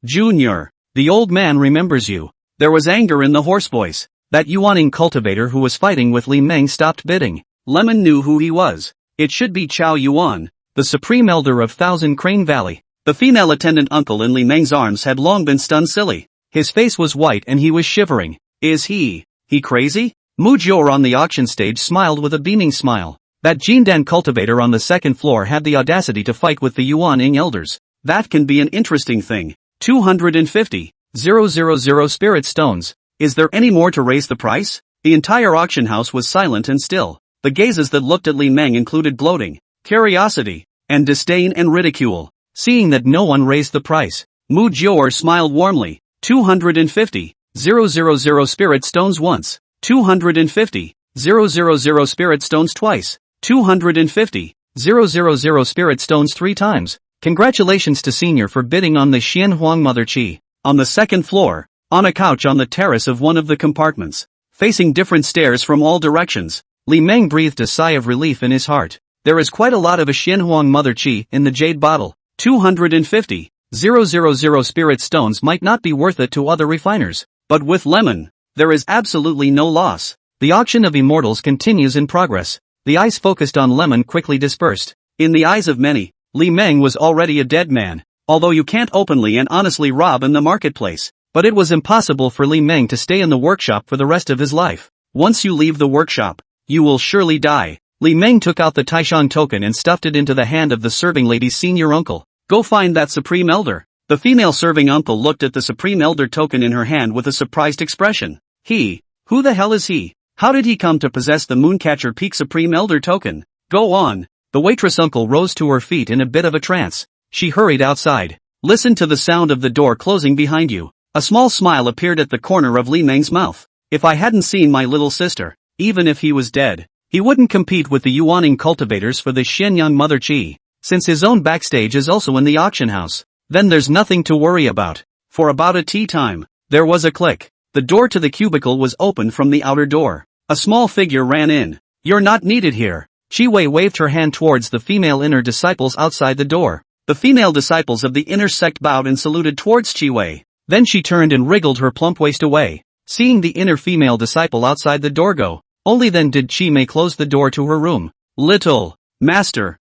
Junior. The old man remembers you. There was anger in the hoarse voice. That Yuaning cultivator who was fighting with Li Meng stopped bidding. Lemon knew who he was. It should be Chao Yuan, the supreme elder of Thousand Crane Valley. The female attendant uncle in Li Meng's arms had long been stunned silly. His face was white and he was shivering. Is he crazy? Mu Jior on the auction stage smiled with a beaming smile. That Jindan cultivator on the second floor had the audacity to fight with the Yuaning elders. That can be an interesting thing. 250. 000 spirit stones. Is there any more to raise the price? The entire auction house was silent and still. The gazes that looked at Li Meng included gloating, curiosity, and disdain and ridicule. Seeing that no one raised the price, Mu Jior smiled warmly. 250. 000 spirit stones once. 250. 000 spirit stones twice. 250. 000 spirit stones 3 times. Congratulations to Senior for bidding on the Xianhuang Mother Qi. On the second floor, on a couch on the terrace of one of the compartments, facing different stairs from all directions, Li Meng breathed a sigh of relief in his heart. There is quite a lot of a Xianhuang Mother Qi in the jade bottle. 250. 000 spirit stones might not be worth it to other refiners, but with Lemon, there is absolutely no loss. The auction of immortals continues in progress. The eyes focused on Lemon quickly dispersed. In the eyes of many, Li Meng was already a dead man. Although you can't openly and honestly rob in the marketplace, but it was impossible for Li Meng to stay in the workshop for the rest of his life. Once you leave the workshop, you will surely die. Li Meng took out the Taishan token and stuffed it into the hand of the serving lady's senior uncle. Go find that supreme elder. The female serving uncle looked at the supreme elder token in her hand with a surprised expression. Who the hell is he? How did he come to possess the Mooncatcher Peak Supreme Elder token? Go on. The waitress uncle rose to her feet in a bit of a trance. She hurried outside. Listen to the sound of the door closing behind you. A small smile appeared at the corner of Li Meng's mouth. If I hadn't seen my little sister, even if he was dead, he wouldn't compete with the Yuaning cultivators for the Xianyang Mother Qi. Since his own backstage is also in the auction house, then there's nothing to worry about. For about a tea time, there was a click. The door to the cubicle was opened from the outer door. A small figure ran in. You're not needed here. Chi Wei waved her hand towards the female inner disciples outside the door. The female disciples of the inner sect bowed and saluted towards Chi Wei. Then she turned and wriggled her plump waist away, seeing the inner female disciple outside the door go. Only then did Chi Mei close the door to her room. Little master.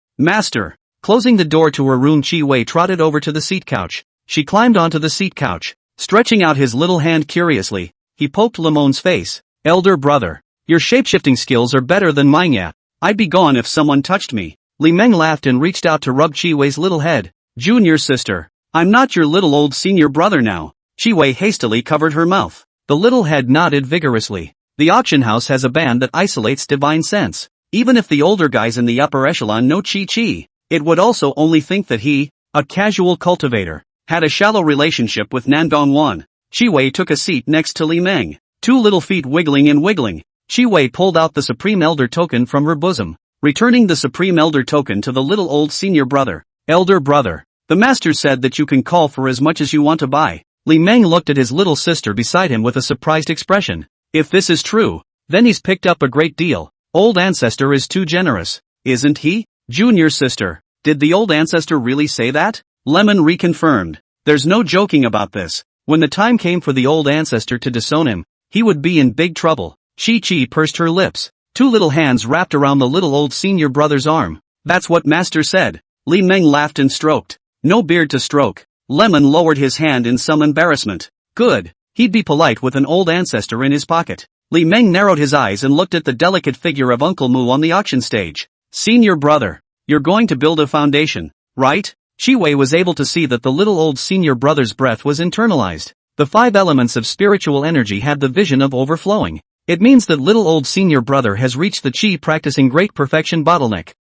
Closing the door to her room, Chi Wei trotted over to the seat couch. She climbed onto the seat couch. Stretching out his little hand curiously, he poked Lemon's face. Elder brother, your shapeshifting skills are better than mine yet. I'd be gone if someone touched me. Li Meng laughed and reached out to rub Chi Wei's little head. Junior sister, I'm not your little old senior brother now. Chi Wei hastily covered her mouth. The little head nodded vigorously. The auction house has a band that isolates divine sense. Even if the older guys in the upper echelon know Chi, it would also only think that he, a casual cultivator, had a shallow relationship with Nangongwan. Chi Wei took a seat next to Li Meng. 2 little feet wiggling and wiggling. Chi Wei pulled out the Supreme Elder token from her bosom, returning the Supreme Elder token to the little old senior brother. Elder brother, the master said that you can call for as much as you want to buy. Li Meng looked at his little sister beside him with a surprised expression. If this is true, then he's picked up a great deal. Old ancestor is too generous, isn't he? Junior sister, did the old ancestor really say that? Lemon reconfirmed. There's no joking about this. When the time came for the old ancestor to disown him, he would be in big trouble. Chi pursed her lips. 2 little hands wrapped around the little old senior brother's arm. That's what master said. Li Meng laughed and stroked. No beard to stroke. Lemon lowered his hand in some embarrassment. Good. He'd be polite with an old ancestor in his pocket. Li Meng narrowed his eyes and looked at the delicate figure of Uncle Mu on the auction stage. Senior brother, you're going to build a foundation, right? Chi Wei was able to see that the little old senior brother's breath was internalized. The 5 elements of spiritual energy had the vision of overflowing. It means that little old senior brother has reached the Chi practicing great perfection bottleneck.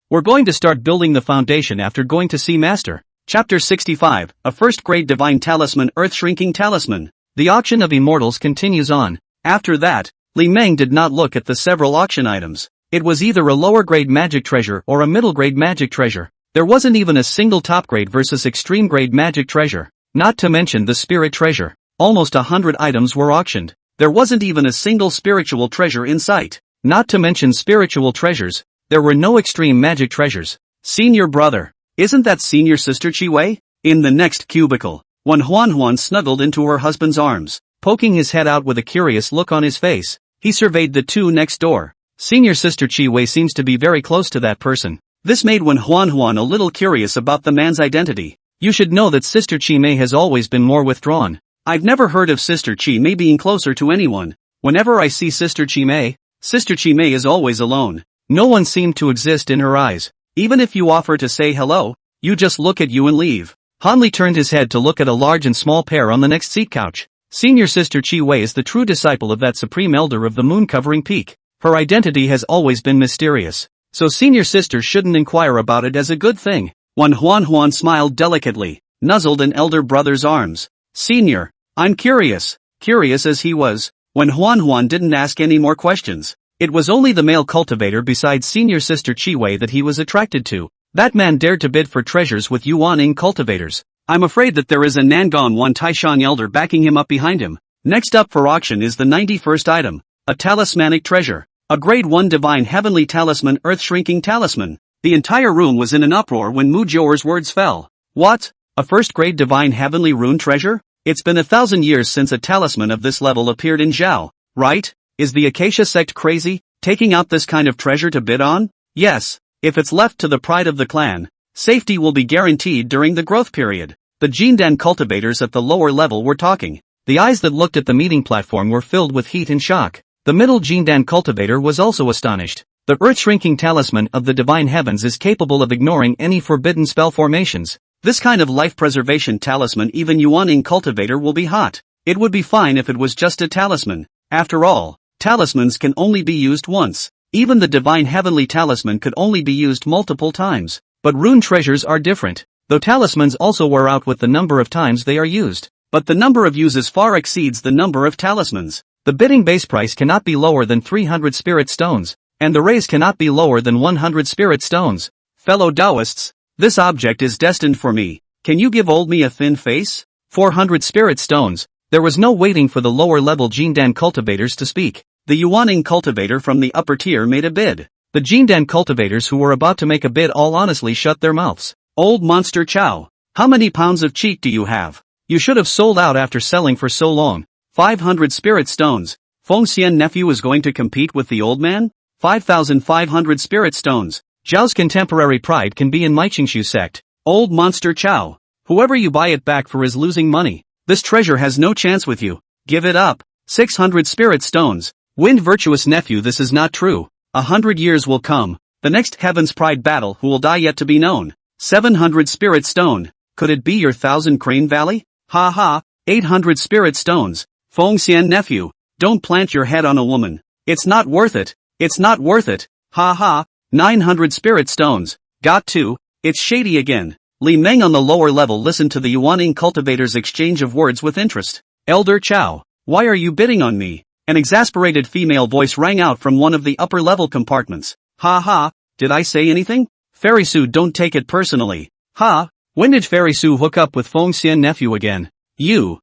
We're going to start building the foundation after going to see master. Chapter 65, a first grade divine talisman, earth shrinking talisman. The auction of immortals continues on. After that, Li Meng did not look at the several auction items. It was either a lower grade magic treasure or a middle grade magic treasure. There wasn't even a single top grade versus extreme grade magic treasure. Not to mention the spirit treasure. Almost 100 items were auctioned. There wasn't even a single spiritual treasure in sight. Not to mention spiritual treasures. There were no extreme magic treasures. Senior brother. Isn't that senior sister Chi Wei? In the next cubicle, Huan snuggled into her husband's arms, poking his head out with a curious look on his face. He surveyed the 2 next door. Senior sister Chi Wei seems to be very close to that person. This made Huan a little curious about the man's identity. You should know that Sister Chi Mei has always been more withdrawn. I've never heard of Sister Chi Mei being closer to anyone. Whenever I see Sister Chi Mei is always alone. No one seemed to exist in her eyes. Even if you offer to say hello, you just look at you and leave. Hanli turned his head to look at a large and small pair on the next seat couch. Senior sister Chi Wei is the true disciple of that supreme elder of the moon-covering peak. Her identity has always been mysterious. So senior sister shouldn't inquire about it as a good thing. Huan smiled delicately, nuzzled an elder brother's arms. Senior, I'm curious. Curious as he was, Huan didn't ask any more questions. It was only the male cultivator besides senior sister Chi Wei that he was attracted to. That man dared to bid for treasures with Yuaning cultivators. I'm afraid that there is a Nangongwan Taishan elder backing him up behind him. Next up for auction is the 91st item. A talismanic treasure. A grade 1 divine heavenly talisman, earth shrinking talisman. The entire room was in an uproar when Mu Zhouer's words fell. What? A first grade divine heavenly rune treasure? It's been 1,000 years since a talisman of this level appeared in Zhao, right? Is the Acacia sect crazy, taking out this kind of treasure to bid on? Yes, if it's left to the pride of the clan, safety will be guaranteed during the growth period. The Jindan cultivators at the lower level were talking. The eyes that looked at the meeting platform were filled with heat and shock. The middle Jindan cultivator was also astonished. The earth-shrinking talisman of the divine heavens is capable of ignoring any forbidden spell formations. This kind of life-preservation talisman even Yuaning cultivator will be hot. It would be fine if it was just a talisman. After all, talismans can only be used once. Even the divine heavenly talisman could only be used multiple times. But rune treasures are different, though talismans also wear out with the number of times they are used. But the number of uses far exceeds the number of talismans. The bidding base price cannot be lower than 300 spirit stones, and the raise cannot be lower than 100 spirit stones. Fellow Taoists, this object is destined for me. Can you give old me a thin face? 400 spirit stones. There was no waiting for the lower level Jindan cultivators to speak. The Yuaning cultivator from the upper tier made a bid. The Jindan cultivators who were about to make a bid all honestly shut their mouths. Old monster Chow, how many pounds of cheek do you have? You should have sold out after selling for so long. 500 spirit stones. Feng Xian nephew is going to compete with the old man? 5,500 spirit stones. Zhao's contemporary pride can be in Maiqingshu sect. Old monster Chao. Whoever you buy it back for is losing money. This treasure has no chance with you. Give it up. 600 spirit stones. Wind virtuous nephew, this is not true. 100 years will come. The next Heaven's Pride battle who will die yet to be known. 700 spirit stone. Could it be your 1,000 Crane Valley? Ha ha. 800 spirit stones. Feng Xian nephew. Don't plant your head on a woman. It's not worth it. It's not worth it. Ha ha. 900 spirit stones. Got to. It's shady again. Li Meng on the lower level listened to the Yuaning cultivator's exchange of words with interest. Elder Chao, why are you bidding on me? An exasperated female voice rang out from one of the upper level compartments. Ha ha, did I say anything? Fairy Su, don't take it personally. Ha, when did Fairy Su hook up with Feng Xian nephew again? You,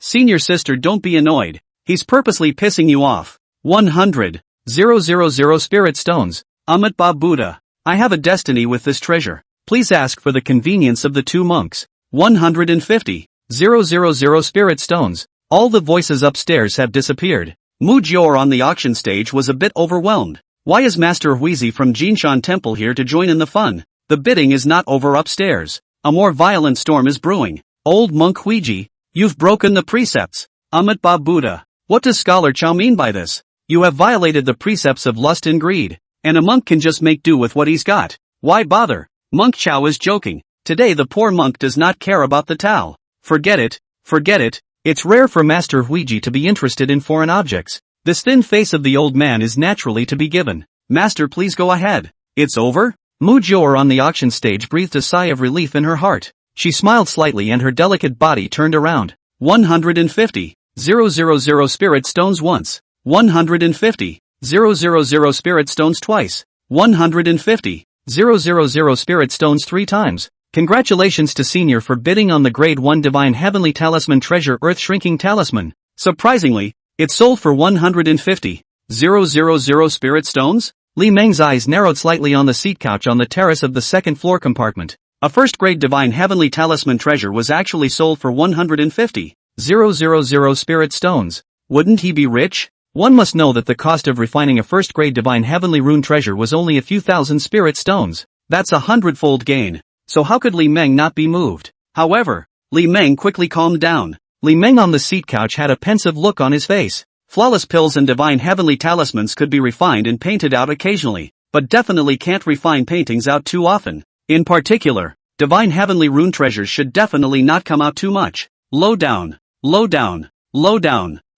senior sister, don't be annoyed. He's purposely pissing you off. 100. 000 spirit stones. Amitabha Buddha. I have a destiny with this treasure. Please ask for the convenience of the two monks. 150. 000 spirit stones. All the voices upstairs have disappeared. Mu Jior on the auction stage was a bit overwhelmed. Why is Master Huizi from Jinshan Temple here to join in the fun? The bidding is not over upstairs. A more violent storm is brewing. Old monk Huiji, you've broken the precepts. Amitabha Buddha. What does Scholar Chao mean by this? You have violated the precepts of lust and greed. And a monk can just make do with what he's got. Why bother? Monk Chao is joking. Today the poor monk does not care about the Tao. Forget it. It's rare for Master Huiji to be interested in foreign objects. This thin face of the old man is naturally to be given. Master, please go ahead. It's over? Mu Jior on the auction stage breathed a sigh of relief in her heart. She smiled slightly and her delicate body turned around. 150. 000 spirit stones once. 150. 000 spirit stones twice. 150. 000 spirit stones 3 times. Congratulations to Senior for bidding on the Grade 1 Divine Heavenly Talisman Treasure Earth Shrinking Talisman. Surprisingly, it sold for 150. 000 spirit stones? Li Meng's eyes narrowed slightly on the seat couch on the terrace of the second floor compartment. A first-grade Divine Heavenly Talisman treasure was actually sold for 150. 000 spirit stones. Wouldn't he be rich? One must know that the cost of refining a first-grade Divine Heavenly Rune treasure was only a few thousand spirit stones. That's 100-fold gain. So how could Li Meng not be moved? However, Li Meng quickly calmed down. Li Meng on the seat couch had a pensive look on his face. Flawless pills and Divine Heavenly Talismans could be refined and painted out occasionally, but definitely can't refine paintings out too often. In particular, Divine Heavenly Rune treasures should definitely not come out too much. Low down.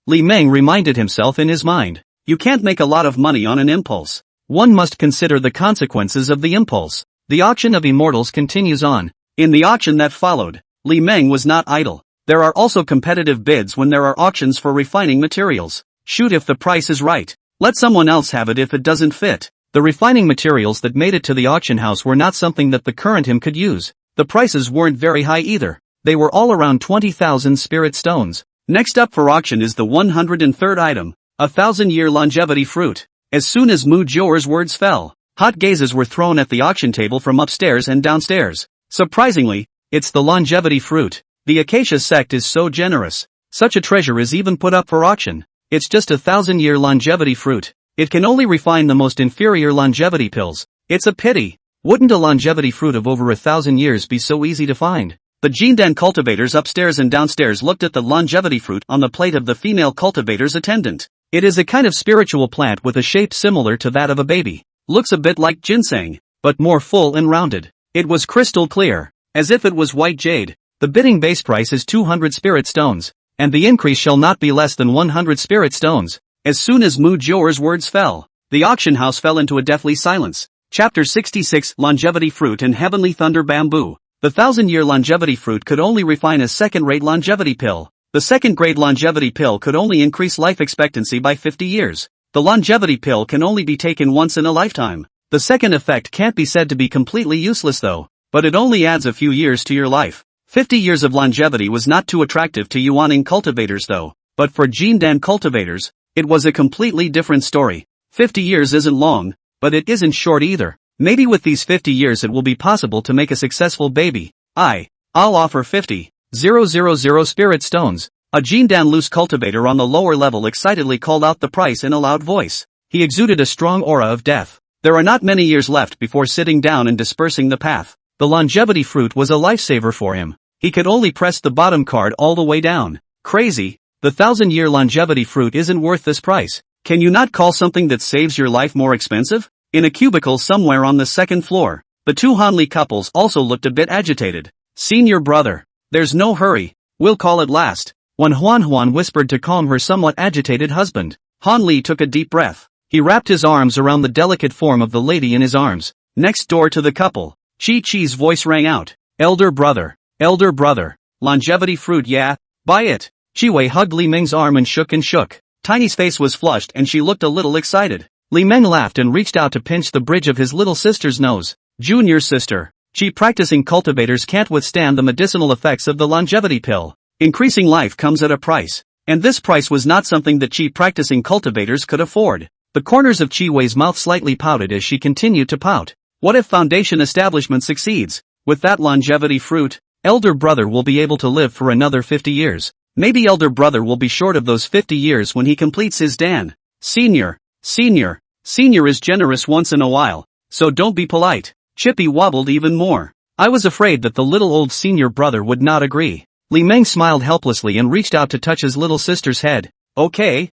Li Meng reminded himself in his mind. You can't make a lot of money on an impulse. One must consider the consequences of the impulse. The auction of immortals continues on. In the auction that followed, Li Meng was not idle. There are also competitive bids when there are auctions for refining materials. Shoot if the price is right. Let someone else have it if it doesn't fit. The refining materials that made it to the auction house were not something that the current him could use. The prices weren't very high either. They were all around 20,000 spirit stones. Next up for auction is the 103rd item, a 1,000-year longevity fruit. As soon as Mu Jior's words fell, hot gazes were thrown at the auction table from upstairs and downstairs. Surprisingly, it's the longevity fruit. The Acacia sect is so generous. Such a treasure is even put up for auction. It's just a 1,000-year longevity fruit. It can only refine the most inferior longevity pills. It's a pity. Wouldn't a longevity fruit of over 1,000 years be so easy to find? The Jindan cultivators upstairs and downstairs looked at the longevity fruit on the plate of the female cultivator's attendant. It is a kind of spiritual plant with a shape similar to that of a baby. Looks a bit like ginseng, but more full and rounded. It was crystal clear, as if it was white jade. The bidding base price is 200 spirit stones, and the increase shall not be less than 100 spirit stones. As soon as Mu Jior's words fell, the auction house fell into a deathly silence. Chapter 66 Longevity Fruit and Heavenly Thunder Bamboo. The 1,000-year longevity fruit could only refine a second-rate longevity pill. The second-grade longevity pill could only increase life expectancy by 50 years. The longevity pill can only be taken once in a lifetime. The second effect can't be said to be completely useless though, but it only adds a few years to your life. 50 years of longevity was not too attractive to Yuaning cultivators though, but for Jindan cultivators, it was a completely different story. 50 years isn't long, but it isn't short either. Maybe with these 50 years it will be possible to make a successful baby. I'll offer 50. 000 spirit stones. A Jindan loose cultivator on the lower level excitedly called out the price in a loud voice. He exuded a strong aura of death. There are not many years left before sitting down and dispersing the path. The longevity fruit was a lifesaver for him. He could only press the bottom card all the way down. Crazy. The 1,000-year longevity fruit isn't worth this price. Can you not call something that saves your life more expensive? In a cubicle somewhere on the second floor, the two Hanli couples also looked a bit agitated. Senior brother. There's no hurry. We'll call it last. Hehuan whispered to calm her somewhat agitated husband. Hanli took a deep breath. He wrapped his arms around the delicate form of the lady in his arms. Next door to the couple, Chi-Chi's voice rang out. Elder brother. Elder brother. Longevity fruit, yeah? Buy it. Chi-Wei hugged Li Meng's arm and shook. Tiny's face was flushed and she looked a little excited. Li Meng laughed and reached out to pinch the bridge of his little sister's nose. Junior sister. Practicing cultivators can't withstand the medicinal effects of the longevity pill. Increasing life comes at a price. And this price was not something that practicing cultivators could afford. The corners of Chi-Wei's mouth slightly pouted as she continued to pout. What if Foundation Establishment succeeds? With that longevity fruit, elder brother will be able to live for another 50 years. Maybe elder brother will be short of those 50 years when he completes his Dan. Senior is generous once in a while, so don't be polite. Chippy wobbled even more. I was afraid that the little old senior brother would not agree. Li Meng smiled helplessly and reached out to touch his little sister's head. Okay,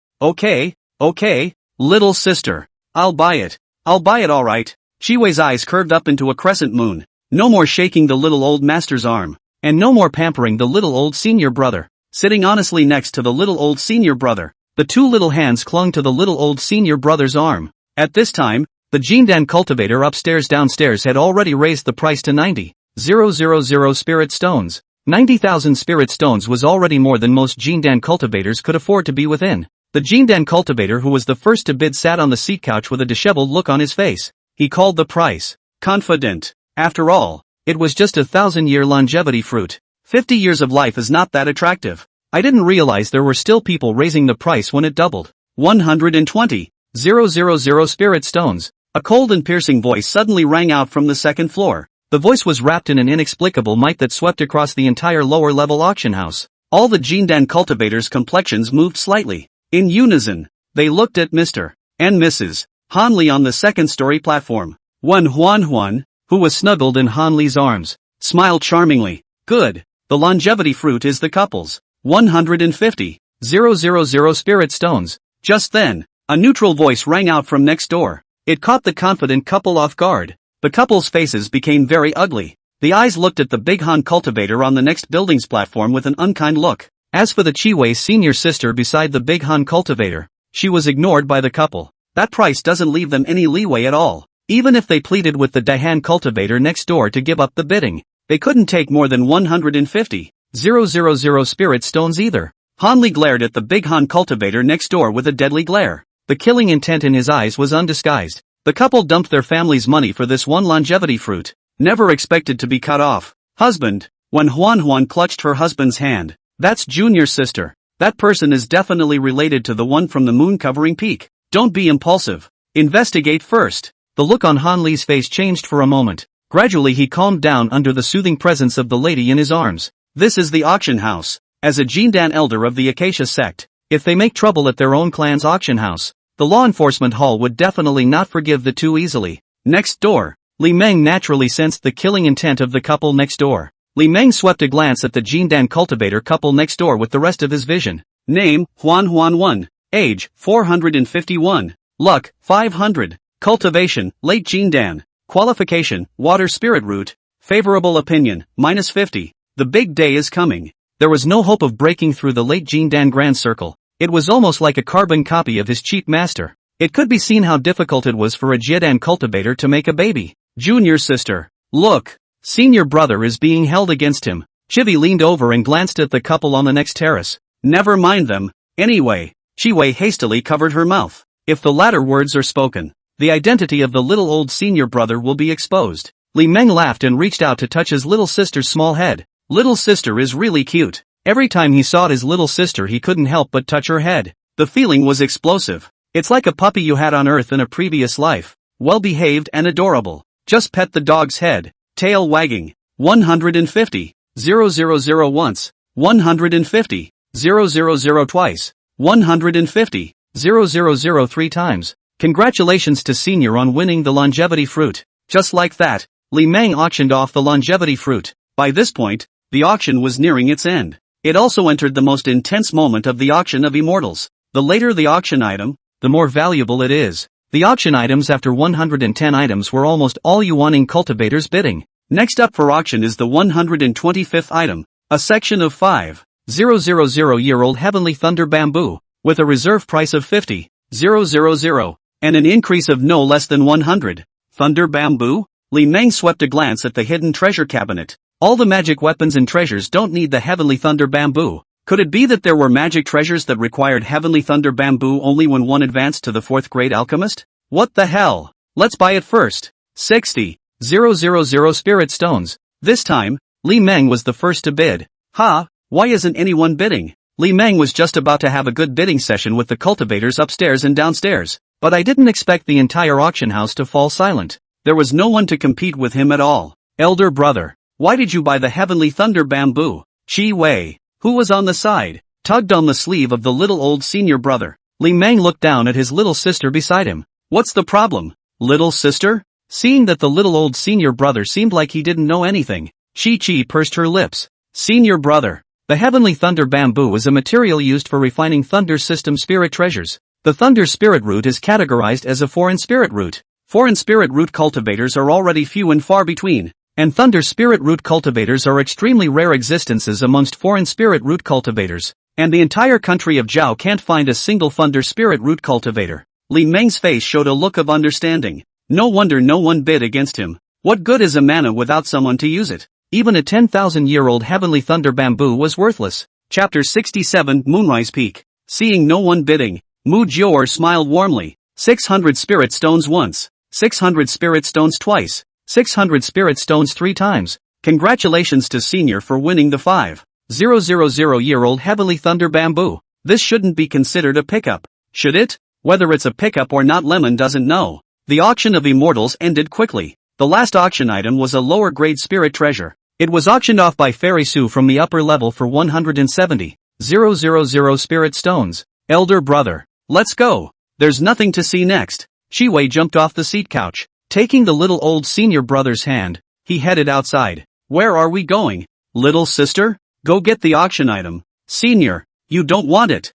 little sister. I'll buy it alright. Chi-Wei's eyes curved up into a crescent moon. No more shaking the little old master's arm. And no more pampering the little old senior brother. Sitting honestly next to the little old senior brother, the two little hands clung to the little old senior brother's arm. At this time, the Jindan cultivator downstairs had already raised the price to 90,000 spirit stones. 90,000 spirit stones was already more than most Jindan cultivators could afford to be within. The Jindan cultivator who was the first to bid sat on the seat couch with a disheveled look on his face. He called the price. Confident. After all, it was just a 1,000-year longevity fruit. 50 years of life is not that attractive. I didn't realize there were still people raising the price when it doubled. 120,000 spirit stones. A cold and piercing voice suddenly rang out from the second floor. The voice was wrapped in an inexplicable might that swept across the entire lower-level auction house. All the Jindan cultivators' complexions moved slightly. In unison, they looked at Mr. and Mrs. Hanli on the second-story platform. Huan, who was snuggled in Hanli's arms, smiled charmingly. Good. The longevity fruit is the couple's. 150,000 spirit stones. Just then, a neutral voice rang out from next door. It caught the confident couple off guard. The couple's faces became very ugly. The eyes looked at the big Han cultivator on the next building's platform with an unkind look. As for the Chi-Wei senior sister beside the big Han cultivator, she was ignored by the couple. That price doesn't leave them any leeway at all. Even if they pleaded with the Daihan cultivator next door to give up the bidding, they couldn't take more than 150,000 spirit stones either. Hanli glared at the big Han cultivator next door with a deadly glare. The killing intent in his eyes was undisguised. The couple dumped their family's money for this one longevity fruit. Never expected to be cut off. Husband. When Huan clutched her husband's hand. That's junior sister. That person is definitely related to the one from the moon-covering peak. Don't be impulsive. Investigate first. The look on Hanli's face changed for a moment. Gradually he calmed down under the soothing presence of the lady in his arms. This is the auction house. As a Jindan elder of the Acacia sect, if they make trouble at their own clan's auction house, the law enforcement hall would definitely not forgive the two easily. Next door. Li Meng naturally sensed the killing intent of the couple next door. Li Meng swept a glance at the Jindan cultivator couple next door with the rest of his vision. Name, Huan 1. Age, 451. Luck, 500. Cultivation, late Jindan. Qualification, water spirit root. Favorable opinion, -50. The big day is coming. There was no hope of breaking through the late Jindan Grand Circle. It was almost like a carbon copy of his cheap master. It could be seen how difficult it was for a Jiedan cultivator to make a baby. Junior sister. Look. Senior brother is being held against him. Chibi leaned over and glanced at the couple on the next terrace. Never mind them. Anyway. Chi-Wei hastily covered her mouth. If the latter words are spoken, the identity of the little old senior brother will be exposed. Li Meng laughed and reached out to touch his little sister's small head. Little sister is really cute. Every time he saw his little sister he couldn't help but touch her head. The feeling was explosive. It's like a puppy you had on Earth in a previous life. Well behaved and adorable. Just pet the dog's head, tail wagging. 150,000 000 once, 150, 000 twice, 150, 000 three times. Congratulations to Senior on winning the longevity fruit. Just like that, Li Meng auctioned off the longevity fruit. By this point, the auction was nearing its end. It also entered the most intense moment of the auction of immortals. The later the auction item, the more valuable it is. The auction items after 110 items were almost all Yuaning cultivators bidding. Next up for auction is the 125th item, a section of 5,000-year-old Heavenly Thunder Bamboo, with a reserve price of 50,000, and an increase of no less than 100. Thunder Bamboo? Li Meng swept a glance at the hidden treasure cabinet. All the magic weapons and treasures don't need the Heavenly Thunder Bamboo. Could it be that there were magic treasures that required Heavenly Thunder Bamboo only when one advanced to the 4th grade alchemist? What the hell? Let's buy it first. 60,000 spirit stones. This time, Li Meng was the first to bid. Why isn't anyone bidding? Li Meng was just about to have a good bidding session with the cultivators upstairs and downstairs, but I didn't expect the entire auction house to fall silent. There was no one to compete with him at all. Elder brother, why did you buy the Heavenly Thunder Bamboo? Chi Wei, who was on the side, tugged on the sleeve of the little old senior brother. Li Meng looked down at his little sister beside him. What's the problem, little sister? Seeing that the little old senior brother seemed like he didn't know anything, Chi pursed her lips. Senior brother, the Heavenly Thunder Bamboo is a material used for refining Thunder System spirit treasures. The Thunder Spirit Root is categorized as a foreign spirit root. Foreign spirit root cultivators are already few and far between, and Thunder Spirit Root cultivators are extremely rare existences amongst foreign spirit root cultivators, and the entire country of Zhao can't find a single Thunder Spirit Root cultivator. Li Meng's face showed a look of understanding. No wonder no one bid against him. What good is a mana without someone to use it? Even a 10,000-year-old Heavenly Thunder Bamboo was worthless. Chapter 67 Moonrise Peak. Seeing no one bidding, Mu Jior smiled warmly. 600 spirit stones once, 600 spirit stones twice, 600 spirit stones three times. Congratulations to Senior for winning the 5,000-year-old Heavenly Thunder Bamboo. This shouldn't be considered a pickup, should it? Whether it's a pickup or not, Lemon doesn't know. The auction of immortals ended quickly. The last auction item was a lower grade spirit treasure. It was auctioned off by Fairy Su from the upper level for 170,000 spirit stones. Elder brother, let's go. There's nothing to see next. Chi Wei jumped off the seat couch. Taking the little old senior brother's hand, he headed outside. Where are we going? Little sister? Go get the auction item. Senior, you don't want it.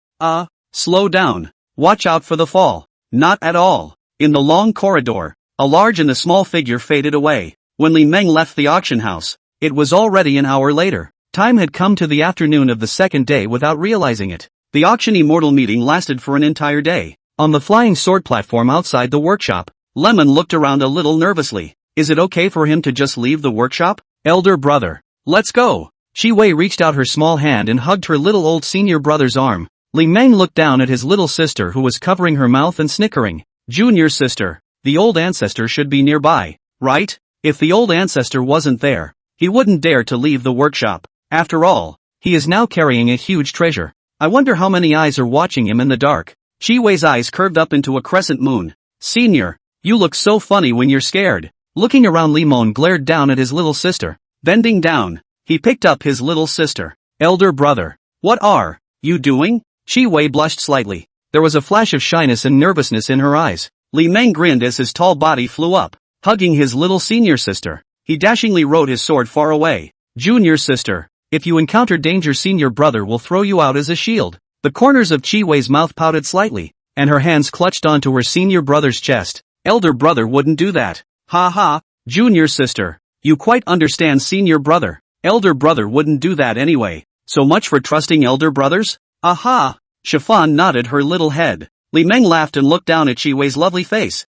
Slow down. Watch out for the fall. Not at all. In the long corridor, a large and a small figure faded away. When Li Meng left the auction house, it was already an hour later. Time had come to the afternoon of the second day without realizing it. The auction immortal meeting lasted for an entire day. On the flying sword platform outside the workshop, Lemon looked around a little nervously. Is it okay for him to just leave the workshop? Elder brother, let's go. Chi Wei reached out her small hand and hugged her little old senior brother's arm. Li Meng looked down at his little sister who was covering her mouth and snickering. Junior sister, the old ancestor should be nearby, right? If the old ancestor wasn't there, he wouldn't dare to leave the workshop. After all, he is now carrying a huge treasure. I wonder how many eyes are watching him in the dark. Chi Wei's eyes curved up into a crescent moon. Senior, you look so funny when you're scared. Looking around, Li Mon glared down at his little sister. Bending down, he picked up his little sister. Elder brother, what are you doing? Chi Wei blushed slightly. There was a flash of shyness and nervousness in her eyes. Li Meng grinned as his tall body flew up, hugging his little senior sister. He dashingly rode his sword far away. Junior sister, if you encounter danger, senior brother will throw you out as a shield. The corners of Chi Wei's mouth pouted slightly, and her hands clutched onto her senior brother's chest. Elder brother wouldn't do that. Ha ha, junior sister, you quite understand senior brother. Elder brother wouldn't do that anyway. So much for trusting elder brothers? Aha! Chiffon nodded her little head. Li Meng laughed and looked down at Chi Wei's lovely face.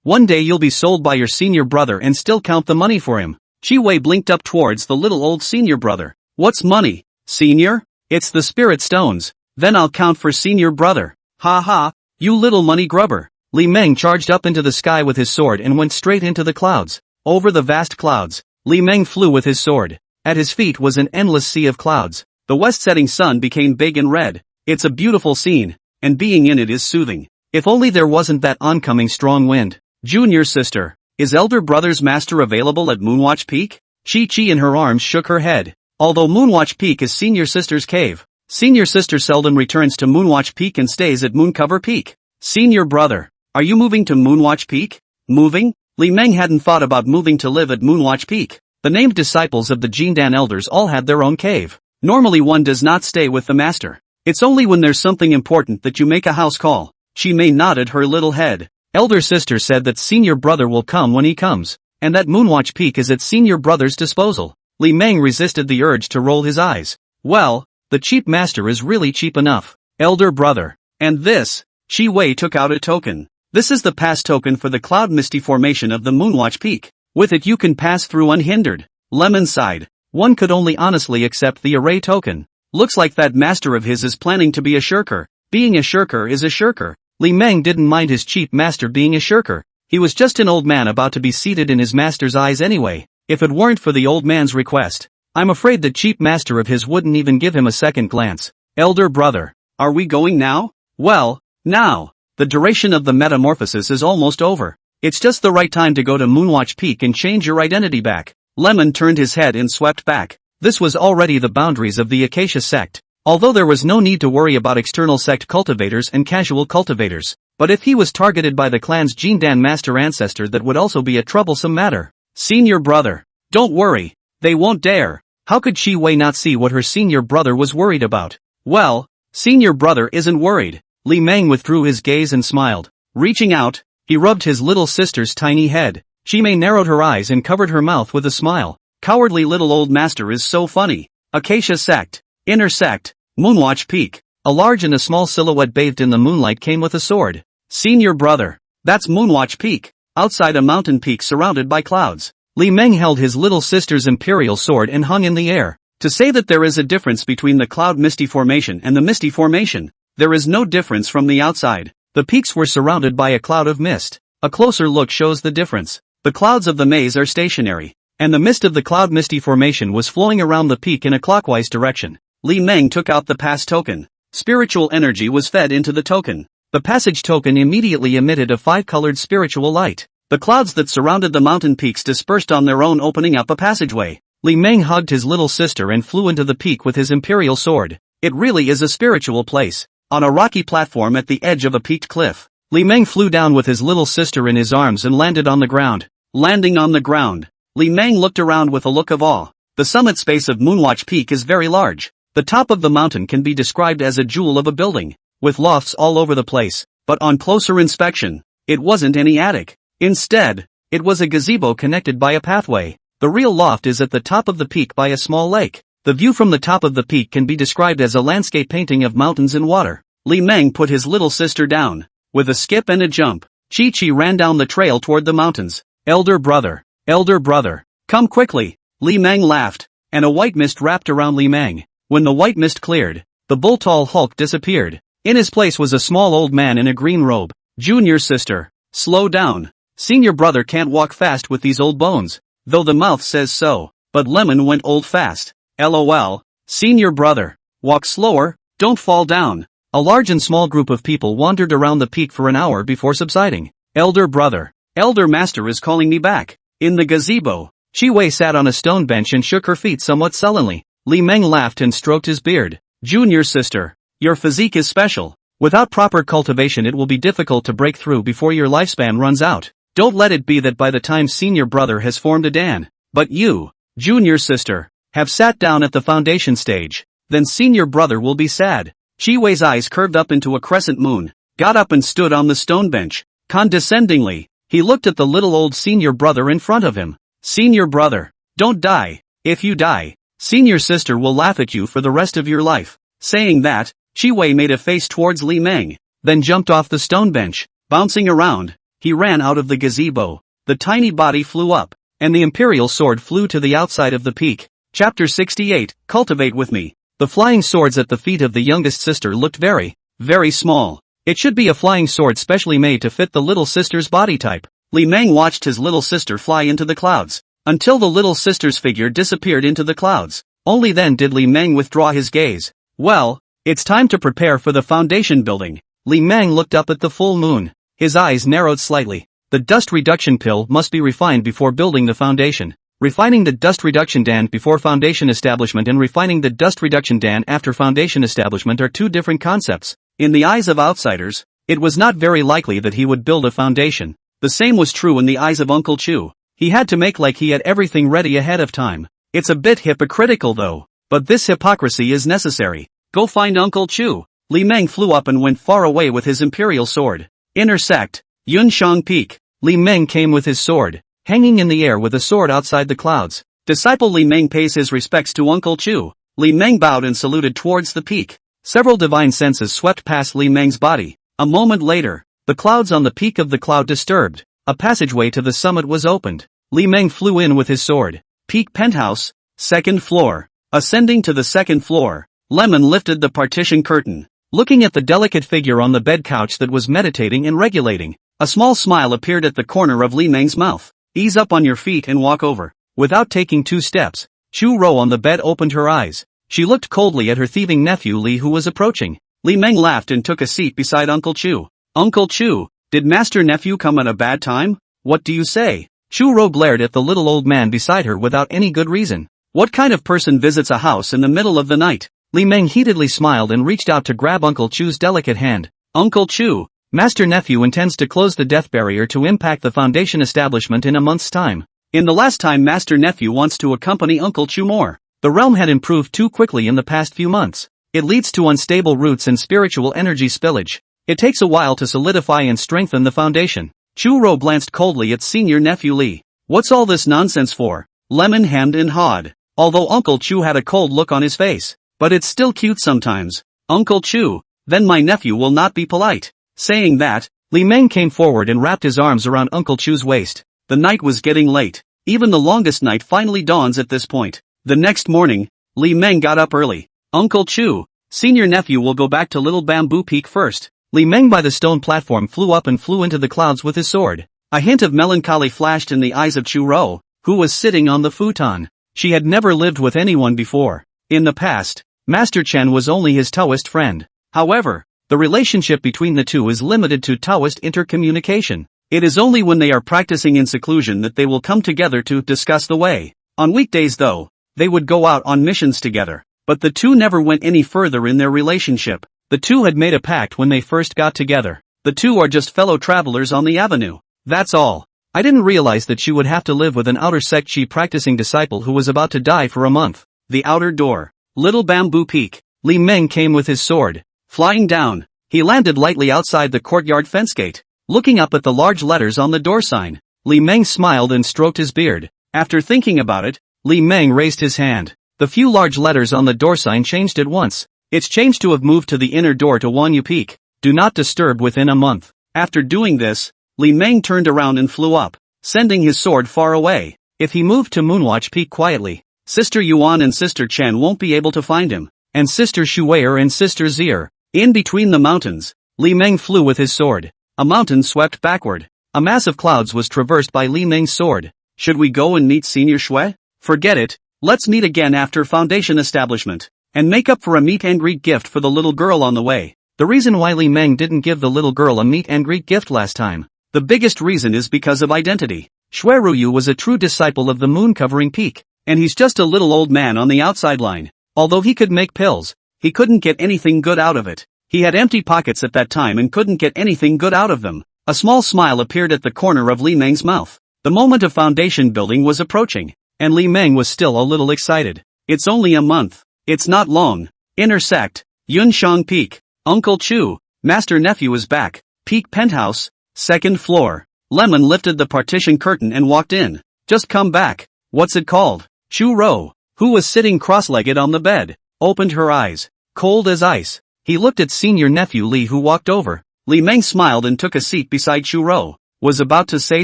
One day you'll be sold by your senior brother and still count the money for him. Chi Wei blinked up towards the little old senior brother. What's money, senior? It's the spirit stones. Then I'll count for senior brother. Ha ha, you little money grubber. Li Meng charged up into the sky with his sword and went straight into the clouds. Over the vast clouds, Li Meng flew with his sword. At his feet was an endless sea of clouds. The west-setting sun became big and red. It's a beautiful scene, and being in it is soothing. If only there wasn't that oncoming strong wind. Junior sister, is elder brother's master available at Moonwatch Peak? Chi in her arms shook her head. Although Moonwatch Peak is senior sister's cave, senior sister seldom returns to Moonwatch Peak and stays at Mooncover Peak. Senior brother, are you moving to Moonwatch Peak? Moving? Li Meng hadn't thought about moving to live at Moonwatch Peak. The named disciples of the Jindan elders all had their own cave. Normally one does not stay with the master. It's only when there's something important that you make a house call. Chi Mei nodded her little head. Elder sister said that senior brother will come when he comes, and that Moonwatch Peak is at senior brother's disposal. Li Meng resisted the urge to roll his eyes. Well, the cheap master is really cheap enough. Elder brother. And this? Chi Wei took out a token. This is the pass token for the cloud misty formation of the Moonwatch Peak. With it you can pass through unhindered. Lemon sighed. One could only honestly accept the array token. Looks like that master of his is planning to be a shirker. Being a shirker is a shirker. Li Meng didn't mind his cheap master being a shirker. He was just an old man about to be seated in his master's eyes anyway. If it weren't for the old man's request, I'm afraid the cheap master of his wouldn't even give him a second glance. Elder brother, are we going now? Well, now. The duration of the metamorphosis is almost over. It's just the right time to go to Moonwatch Peak and change your identity back. Lemon turned his head and swept back. This was already the boundaries of the Acacia sect. Although there was no need to worry about external sect cultivators and casual cultivators. But if he was targeted by the clan's Jindan master ancestor, that would also be a troublesome matter. Senior brother. Don't worry. They won't dare. How could Chi Wei not see what her senior brother was worried about? Well, senior brother isn't worried. Li Meng withdrew his gaze and smiled. Reaching out, he rubbed his little sister's tiny head. Chi Mei narrowed her eyes and covered her mouth with a smile. Cowardly little old master is so funny. Acacia sect. Inner sect. Moonwatch Peak. A large and a small silhouette bathed in the moonlight came with a sword. Senior brother. That's Moonwatch Peak. Outside a mountain peak surrounded by clouds. Li Meng held his little sister's imperial sword and hung in the air. To say that there is a difference between the cloud misty formation and the misty formation, there is no difference from the outside. The peaks were surrounded by a cloud of mist. A closer look shows the difference. The clouds of the maze are stationary, and the mist of the cloud misty formation was flowing around the peak in a clockwise direction. Li Meng took out the pass token. Spiritual energy was fed into the token. The passage token immediately emitted a 5-colored spiritual light. The clouds that surrounded the mountain peaks dispersed on their own, opening up a passageway. Li Meng hugged his little sister and flew into the peak with his imperial sword. It really is a spiritual place. On a rocky platform at the edge of a peaked cliff, Li Meng flew down with his little sister in his arms and landed on the ground. Landing on the ground, Li Meng looked around with a look of awe. The summit space of Moonwatch Peak is very large. The top of the mountain can be described as a jewel of a building, with lofts all over the place, but on closer inspection, it wasn't any attic. Instead, it was a gazebo connected by a pathway. The real loft is at the top of the peak by a small lake. The view from the top of the peak can be described as a landscape painting of mountains and water. Li Meng put his little sister down. With a skip and a jump, Chi ran down the trail toward the mountains. Elder brother, come quickly. Li Meng laughed, and a white mist wrapped around Li Meng. When the white mist cleared, the bull-tall hulk disappeared. In his place was a small old man in a green robe. Junior sister, slow down. Senior brother can't walk fast with these old bones, though the mouth says so. But Lemon went old fast. LOL. Senior brother, walk slower, don't fall down. A large and small group of people wandered around the peak for an hour before subsiding. Elder brother, elder master is calling me back. In the gazebo, Chi Wei sat on a stone bench and shook her feet somewhat sullenly. Li Meng laughed and stroked his beard. Junior sister, your physique is special. Without proper cultivation it will be difficult to break through before your lifespan runs out. Don't let it be that by the time senior brother has formed a Dan, but you, junior sister, have sat down at the foundation stage, then senior brother will be sad. Chi Wei's eyes curved up into a crescent moon, got up and stood on the stone bench. Condescendingly, he looked at the little old senior brother in front of him. Senior brother, don't die. If you die, senior sister will laugh at you for the rest of your life. Saying that, Chi Wei made a face towards Li Meng, then jumped off the stone bench. Bouncing around, he ran out of the gazebo. The tiny body flew up, and the imperial sword flew to the outside of the peak. Chapter 68, Cultivate with me. The flying swords at the feet of the youngest sister looked very, very small. It should be a flying sword specially made to fit the little sister's body type. Li Meng watched his little sister fly into the clouds, until the little sister's figure disappeared into the clouds. Only then did Li Meng withdraw his gaze. Well, it's time to prepare for the foundation building. Li Meng looked up at the full moon. His eyes narrowed slightly. The dust reduction pill must be refined before building the foundation. Refining the dust reduction dan before foundation establishment and refining the dust reduction dan after foundation establishment are two different concepts. In the eyes of outsiders, it was not very likely that he would build a foundation. The same was true in the eyes of Uncle Chu. He had to make like he had everything ready ahead of time. It's a bit hypocritical though, but this hypocrisy is necessary. Go find Uncle Chu. Li Meng flew up and went far away with his imperial sword. Inner Sect, Yunshang Peak. Li Meng came with his sword, hanging in the air with a sword outside the clouds. Disciple Li Meng pays his respects to Uncle Chu. Li Meng bowed and saluted towards the peak. Several divine senses swept past Li Meng's body. A moment later, the clouds on the peak of the cloud disturbed. A passageway to the summit was opened. Li Meng flew in with his sword. Peak penthouse, second floor. Ascending to the second floor, Lemon lifted the partition curtain. Looking at the delicate figure on the bed couch that was meditating and regulating, a small smile appeared at the corner of Li Meng's mouth. Ease up on your feet and walk over. Without taking 2 steps, Chu Ro on the bed opened her eyes. She looked coldly at her thieving nephew Li who was approaching. Li Meng laughed and took a seat beside Uncle Chu. Uncle Chu, did Master Nephew come at a bad time? What do you say? Chu Ro glared at the little old man beside her without any good reason. What kind of person visits a house in the middle of the night? Li Meng heatedly smiled and reached out to grab Uncle Chu's delicate hand. Uncle Chu, Master Nephew intends to close the death barrier to impact the foundation establishment in a month's time. In the last time Master Nephew wants to accompany Uncle Chu more. The realm had improved too quickly in the past few months. It leads to unstable roots and spiritual energy spillage. It takes a while to solidify and strengthen the foundation. Chu Ro glanced coldly at senior nephew Li. What's all this nonsense for? Lemon hemmed and hawed. Although Uncle Chu had a cold look on his face. But it's still cute sometimes. Uncle Chu, then my nephew will not be polite. Saying that, Li Meng came forward and wrapped his arms around Uncle Chu's waist. The night was getting late. Even the longest night finally dawns at this point. The next morning, Li Meng got up early. Uncle Chu, senior nephew will go back to Little Bamboo Peak first. Li Meng by the stone platform flew up and flew into the clouds with his sword. A hint of melancholy flashed in the eyes of Chu Ro, who was sitting on the futon. She had never lived with anyone before. In the past, Master Chen was only his Taoist friend. However, the relationship between the two is limited to Taoist intercommunication. It is only when they are practicing in seclusion that they will come together to discuss the way. On weekdays though, they would go out on missions together. But the two never went any further in their relationship. The two had made a pact when they first got together. The two are just fellow travelers on the avenue. That's all. I didn't realize that she would have to live with an outer sect Chi practicing disciple who was about to die for a month. The outer door. Little Bamboo Peak. Li Meng came with his sword. Flying down, he landed lightly outside the courtyard fence gate. Looking up at the large letters on the door sign, Li Meng smiled and stroked his beard. After thinking about it, Li Meng raised his hand. The few large letters on the door sign changed at once. It's changed to have moved to the inner door to Wanyu Peak. Do not disturb within a month. After doing this, Li Meng turned around and flew up, sending his sword far away. If he moved to Moonwatch Peak quietly, Sister Yuan and Sister Chen won't be able to find him, and Sister Shuweier and Sister Zier. In between the mountains, Li Meng flew with his sword. A mountain swept backward. A mass of clouds was traversed by Li Meng's sword. Should we go and meet Senior Shui? Forget it. Let's meet again after foundation establishment, and make up for a meet and greet gift for the little girl on the way. The reason why Li Meng didn't give the little girl a meet and greet gift last time, the biggest reason is because of identity. Shui Ruyu was a true disciple of the moon covering peak, and he's just a little old man on the outside line. Although he could make pills, he couldn't get anything good out of it. He had empty pockets at that time and couldn't get anything good out of them. A small smile appeared at the corner of Li Meng's mouth. The moment of foundation building was approaching, and Li Meng was still a little excited. It's only a month. It's not long. Inner Sect, Yunshang Peak. Uncle Chu, Master Nephew is back. Peak penthouse, second floor. Lemon lifted the partition curtain and walked in. Just come back. What's it called? Chu Ro, who was sitting cross-legged on the bed, opened her eyes, cold as ice. He looked at senior nephew Li who walked over. Li Meng smiled and took a seat beside Chu Ro. Was about to say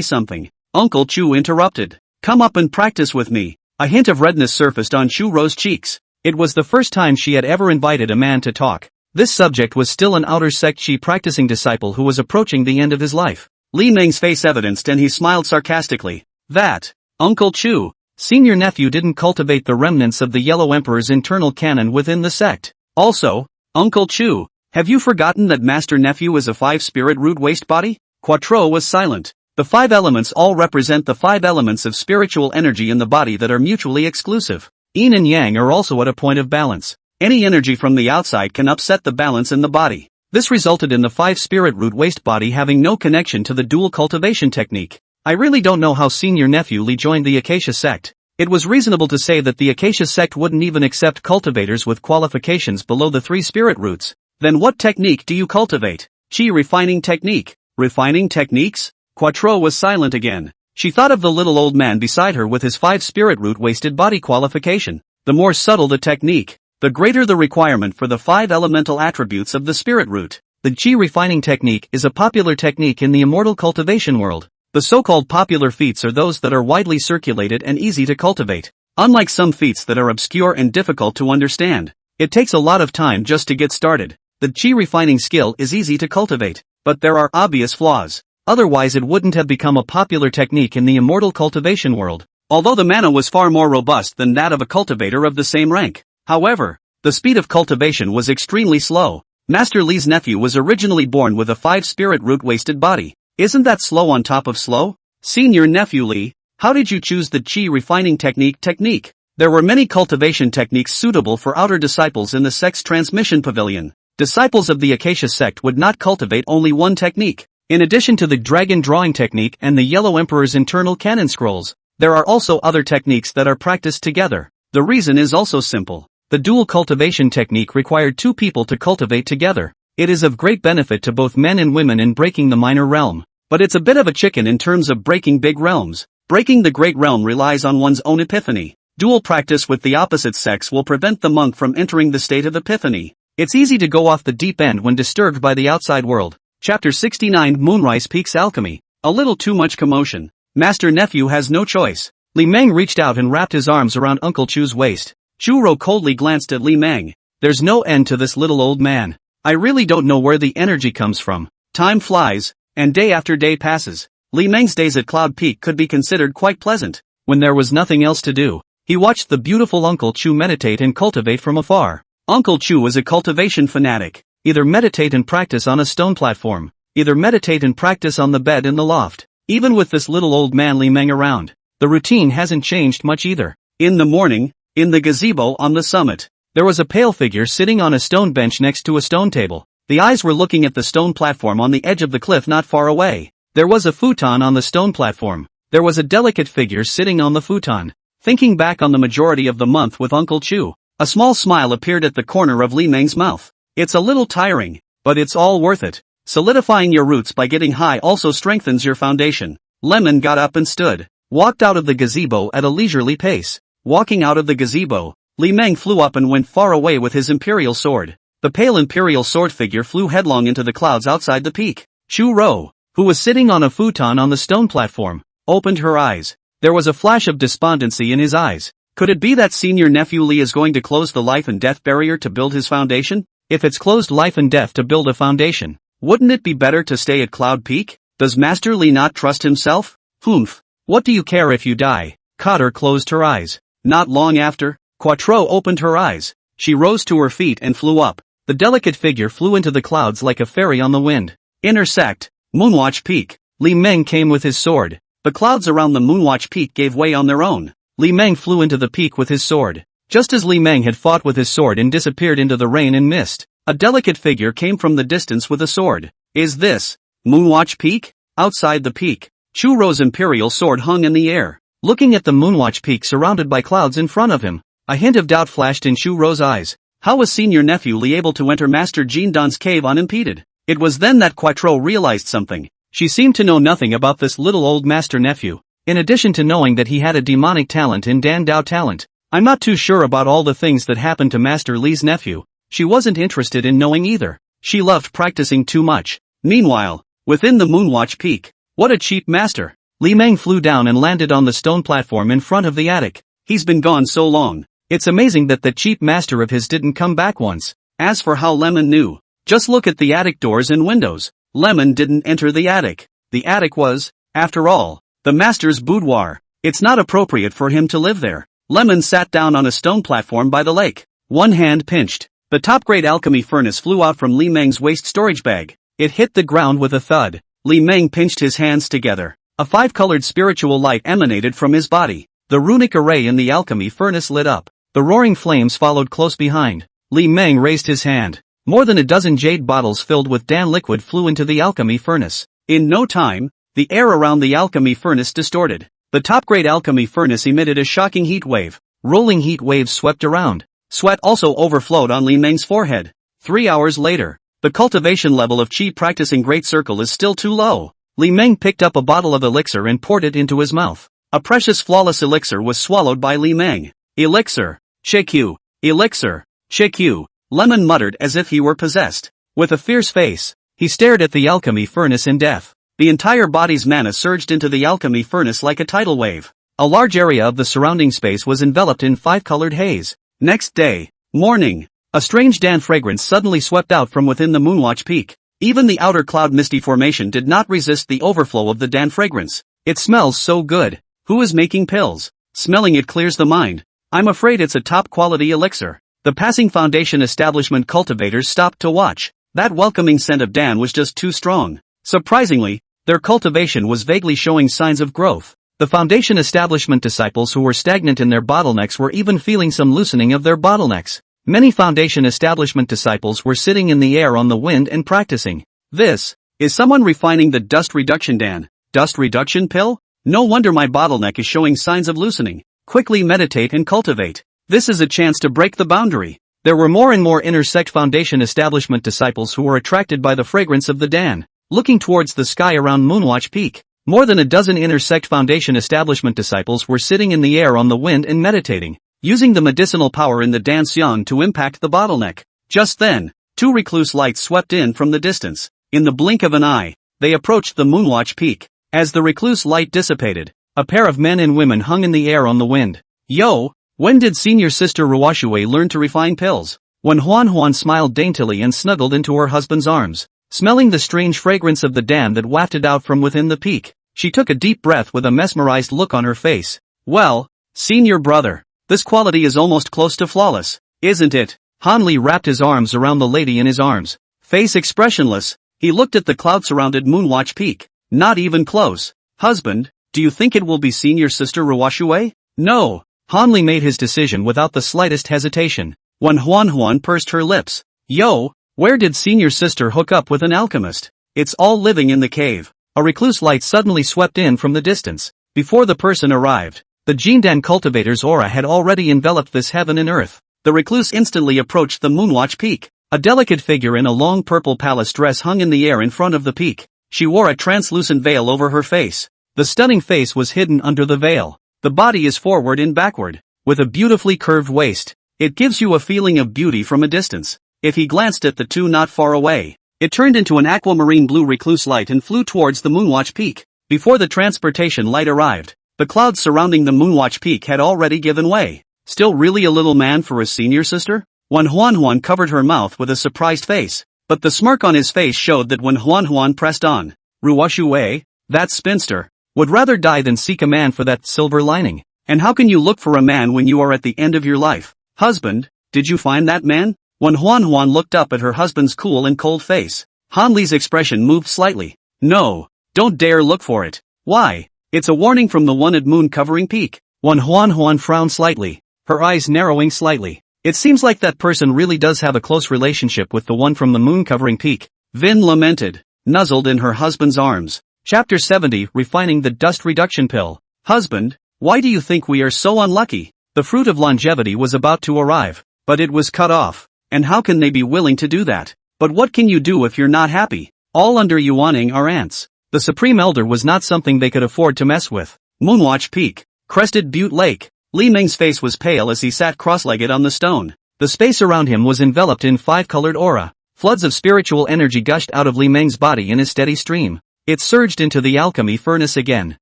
something. Uncle Chu interrupted. Come up and practice with me. A hint of redness surfaced on Chu Ro's cheeks. It was the first time she had ever invited a man to talk. This subject was still an outer sect Chi practicing disciple who was approaching the end of his life. Li Meng's face evidenced and he smiled sarcastically. That, Uncle Chu, senior nephew didn't cultivate the remnants of the Yellow Emperor's internal canon within the sect. Also, Uncle Chu, have you forgotten that Master Nephew is a 5-spirit rude waste body? Quattro was silent. The 5 elements all represent the 5 elements of spiritual energy in the body that are mutually exclusive. Yin and yang are also at a point of balance. Any energy from the outside can upset the balance in the body. This resulted in the 5 spirit root waste body having no connection to the dual cultivation technique. I really don't know how senior nephew Lee joined the Acacia Sect. It was reasonable to say that the Acacia Sect wouldn't even accept cultivators with qualifications below the 3 spirit roots. Then what technique do you cultivate? Qi refining technique. Refining techniques? Quattro was silent again. She thought of the little old man beside her with his 5 spirit root wasted body qualification. The more subtle the technique, the greater the requirement for the 5 elemental attributes of the spirit root. The Qi refining technique is a popular technique in the immortal cultivation world. The so-called popular feats are those that are widely circulated and easy to cultivate. Unlike some feats that are obscure and difficult to understand, it takes a lot of time just to get started. The Qi refining skill is easy to cultivate, but there are obvious flaws. Otherwise it wouldn't have become a popular technique in the immortal cultivation world. Although the mana was far more robust than that of a cultivator of the same rank. However, the speed of cultivation was extremely slow. Master Li's nephew was originally born with a 5 spirit root wasted body. Isn't that slow on top of slow? Senior nephew Li, how did you choose the Qi refining technique? There were many cultivation techniques suitable for outer disciples in the sect's transmission pavilion. Disciples of the Acacia Sect would not cultivate only one technique. In addition to the dragon drawing technique and the Yellow Emperor's internal canon scrolls, there are also other techniques that are practiced together. The reason is also simple. The dual cultivation technique required 2 people to cultivate together. It is of great benefit to both men and women in breaking the minor realm. But it's a bit of a chicken in terms of breaking big realms. Breaking the great realm relies on one's own epiphany. Dual practice with the opposite sex will prevent the monk from entering the state of epiphany. It's easy to go off the deep end when disturbed by the outside world. Chapter 69 Moonrise Peak's Alchemy. A little too much commotion. Master nephew has no choice. Li Meng reached out and wrapped his arms around Uncle Chu's waist. Chu Ro coldly glanced at Li Meng. There's no end to this little old man. I really don't know where the energy comes from. Time flies, and day after day passes. Li Meng's days at Cloud Peak could be considered quite pleasant. When there was nothing else to do, he watched the beautiful Uncle Chu meditate and cultivate from afar. Uncle Chu was a cultivation fanatic. Either meditate and practice on a stone platform, either meditate and practice on the bed in the loft. Even with this little old man Li Meng around, the routine hasn't changed much either. In the morning, in the gazebo on the summit, there was a pale figure sitting on a stone bench next to a stone table. The eyes were looking at the stone platform on the edge of the cliff not far away. There was a futon on the stone platform. There was a delicate figure sitting on the futon. Thinking back on the majority of the month with Uncle Chu, a small smile appeared at the corner of Li Meng's mouth. It's a little tiring, but it's all worth it. Solidifying your roots by getting high also strengthens your foundation. Lemon got up and stood, walked out of the gazebo at a leisurely pace. Walking out of the gazebo, Li Meng flew up and went far away with his imperial sword. The pale imperial sword figure flew headlong into the clouds outside the peak. Chu Ro, who was sitting on a futon on the stone platform, opened her eyes. There was a flash of despondency in his eyes. Could it be that senior nephew Li is going to close the life and death barrier to build his foundation? If it's closed life and death to build a foundation, wouldn't it be better to stay at Cloud Peak? Does Master Li not trust himself? Humph. What do you care if you die? Cotter closed her eyes. Not long after, Quattro opened her eyes. She rose to her feet and flew up. The delicate figure flew into the clouds like a fairy on the wind. Inner Sect, Moonwatch Peak. Li Meng came with his sword. The clouds around the Moonwatch Peak gave way on their own. Li Meng flew into the peak with his sword. Just as Li Meng had fought with his sword and disappeared into the rain and mist, a delicate figure came from the distance with a sword. Is this Moonwatch Peak? Outside the peak, Chu Ro's imperial sword hung in the air. Looking at the Moonwatch Peak surrounded by clouds in front of him, a hint of doubt flashed in Chu Ro's eyes. How was senior nephew Li able to enter Master Jin Dan's cave unimpeded? It was then that Quattro realized something. She seemed to know nothing about this little old master nephew. In addition to knowing that he had a demonic talent in Dan Dao talent, I'm not too sure about all the things that happened to Master Li's nephew. She wasn't interested in knowing either. She loved practicing too much. Meanwhile, within the Moonwatch Peak, what a cheap master. Li Meng flew down and landed on the stone platform in front of the attic. He's been gone so long. It's amazing that the cheap master of his didn't come back once. As for how Lemon knew, just look at the attic doors and windows. Lemon didn't enter the attic. The attic was, after all, the master's boudoir. It's not appropriate for him to live there. Lemon sat down on a stone platform by the lake. One hand pinched. The top-grade alchemy furnace flew out from Li Meng's waste storage bag. It hit the ground with a thud. Li Meng pinched his hands together. A five-colored spiritual light emanated from his body. The runic array in the alchemy furnace lit up. The roaring flames followed close behind. Li Meng raised his hand. More than a dozen jade bottles filled with Dan liquid flew into the alchemy furnace. In no time, the air around the alchemy furnace distorted. The top-grade alchemy furnace emitted a shocking heat wave. Rolling heat waves swept around. Sweat also overflowed on Li Meng's forehead. 3 hours later, the cultivation level of Qi practicing Great Circle is still too low. Li Meng picked up a bottle of elixir and poured it into his mouth. A precious flawless elixir was swallowed by Li Meng. Elixir. Cheq. Elixir. Cheq. Lemon muttered as if he were possessed. With a fierce face, he stared at the alchemy furnace in death. The entire body's mana surged into the alchemy furnace like a tidal wave. A large area of the surrounding space was enveloped in five-colored haze. Next day, morning, a strange Dan fragrance suddenly swept out from within the Moonwatch Peak. Even the outer cloud misty formation did not resist the overflow of the Dan fragrance. It smells so good. Who is making pills? Smelling it clears the mind. I'm afraid it's a top-quality elixir. The passing Foundation establishment cultivators stopped to watch. That welcoming scent of Dan was just too strong. Surprisingly, their cultivation was vaguely showing signs of growth. The Foundation establishment disciples who were stagnant in their bottlenecks were even feeling some loosening of their bottlenecks. Many Foundation establishment disciples were sitting in the air on the wind and practicing. This is someone refining the dust reduction Dan. Dust reduction pill? No wonder my bottleneck is showing signs of loosening. Quickly meditate and cultivate. This is a chance to break the boundary. There were more and more inner sect Foundation establishment disciples who were attracted by the fragrance of the Dan. Looking towards the sky around Moonwatch Peak, more than a dozen inner sect Foundation establishment disciples were sitting in the air on the wind and meditating, using the medicinal power in the Dan Xiang to impact the bottleneck. Just then, two recluse lights swept in from the distance. In the blink of an eye, they approached the Moonwatch Peak. As the recluse light dissipated, a pair of men and women hung in the air on the wind. Yo, when did senior sister Ruoshui learn to refine pills? When Huan smiled daintily and snuggled into her husband's arms. Smelling the strange fragrance of the Dan that wafted out from within the peak, she took a deep breath with a mesmerized look on her face. Well, senior brother, this quality is almost close to flawless, isn't it? Han Li wrapped his arms around the lady in his arms. Face expressionless, he looked at the cloud-surrounded Moonwatch Peak. Not even close. Husband, do you think it will be senior sister Ruoshui? No. Han Li made his decision without the slightest hesitation. When Huan pursed her lips. Yo, where did senior sister hook up with an alchemist? It's all living in the cave. A recluse light suddenly swept in from the distance. Before the person arrived, the Jindan cultivator's aura had already enveloped this heaven and earth. The recluse instantly approached the Moonwatch Peak. A delicate figure in a long purple palace dress hung in the air in front of the peak. She wore a translucent veil over her face. The stunning face was hidden under the veil. The body is forward and backward, with a beautifully curved waist. It gives you a feeling of beauty from a distance. If he glanced at the two not far away, it turned into an aquamarine blue recluse light and flew towards the Moonwatch Peak. Before the transportation light arrived, the clouds surrounding the Moonwatch Peak had already given way. Still really a little man for a senior sister? When Huan covered her mouth with a surprised face, but the smirk on his face showed that when Huan pressed on, Ruoshui, that spinster, would rather die than seek a man for that silver lining. And how can you look for a man when you are at the end of your life? Husband, did you find that man? When Huan looked up at her husband's cool and cold face, Han Li's expression moved slightly. No, don't dare look for it. Why? It's a warning from the one at moon-covering peak. When Huan frowned slightly, her eyes narrowing slightly. It seems like that person really does have a close relationship with the one from the moon-covering peak. Vin lamented, nuzzled in her husband's arms. Chapter 70, Refining the Dust Reduction Pill. Husband, why do you think we are so unlucky? The fruit of longevity was about to arrive, but it was cut off. And how can they be willing to do that? But what can you do if you're not happy? All under Yuaning are ants. The Supreme Elder was not something they could afford to mess with. Moonwatch Peak, crested Butte Lake. Li Meng's face was pale as he sat cross-legged on the stone. The space around him was enveloped in five-colored aura. Floods of spiritual energy gushed out of Li Meng's body in a steady stream. It surged into the alchemy furnace again.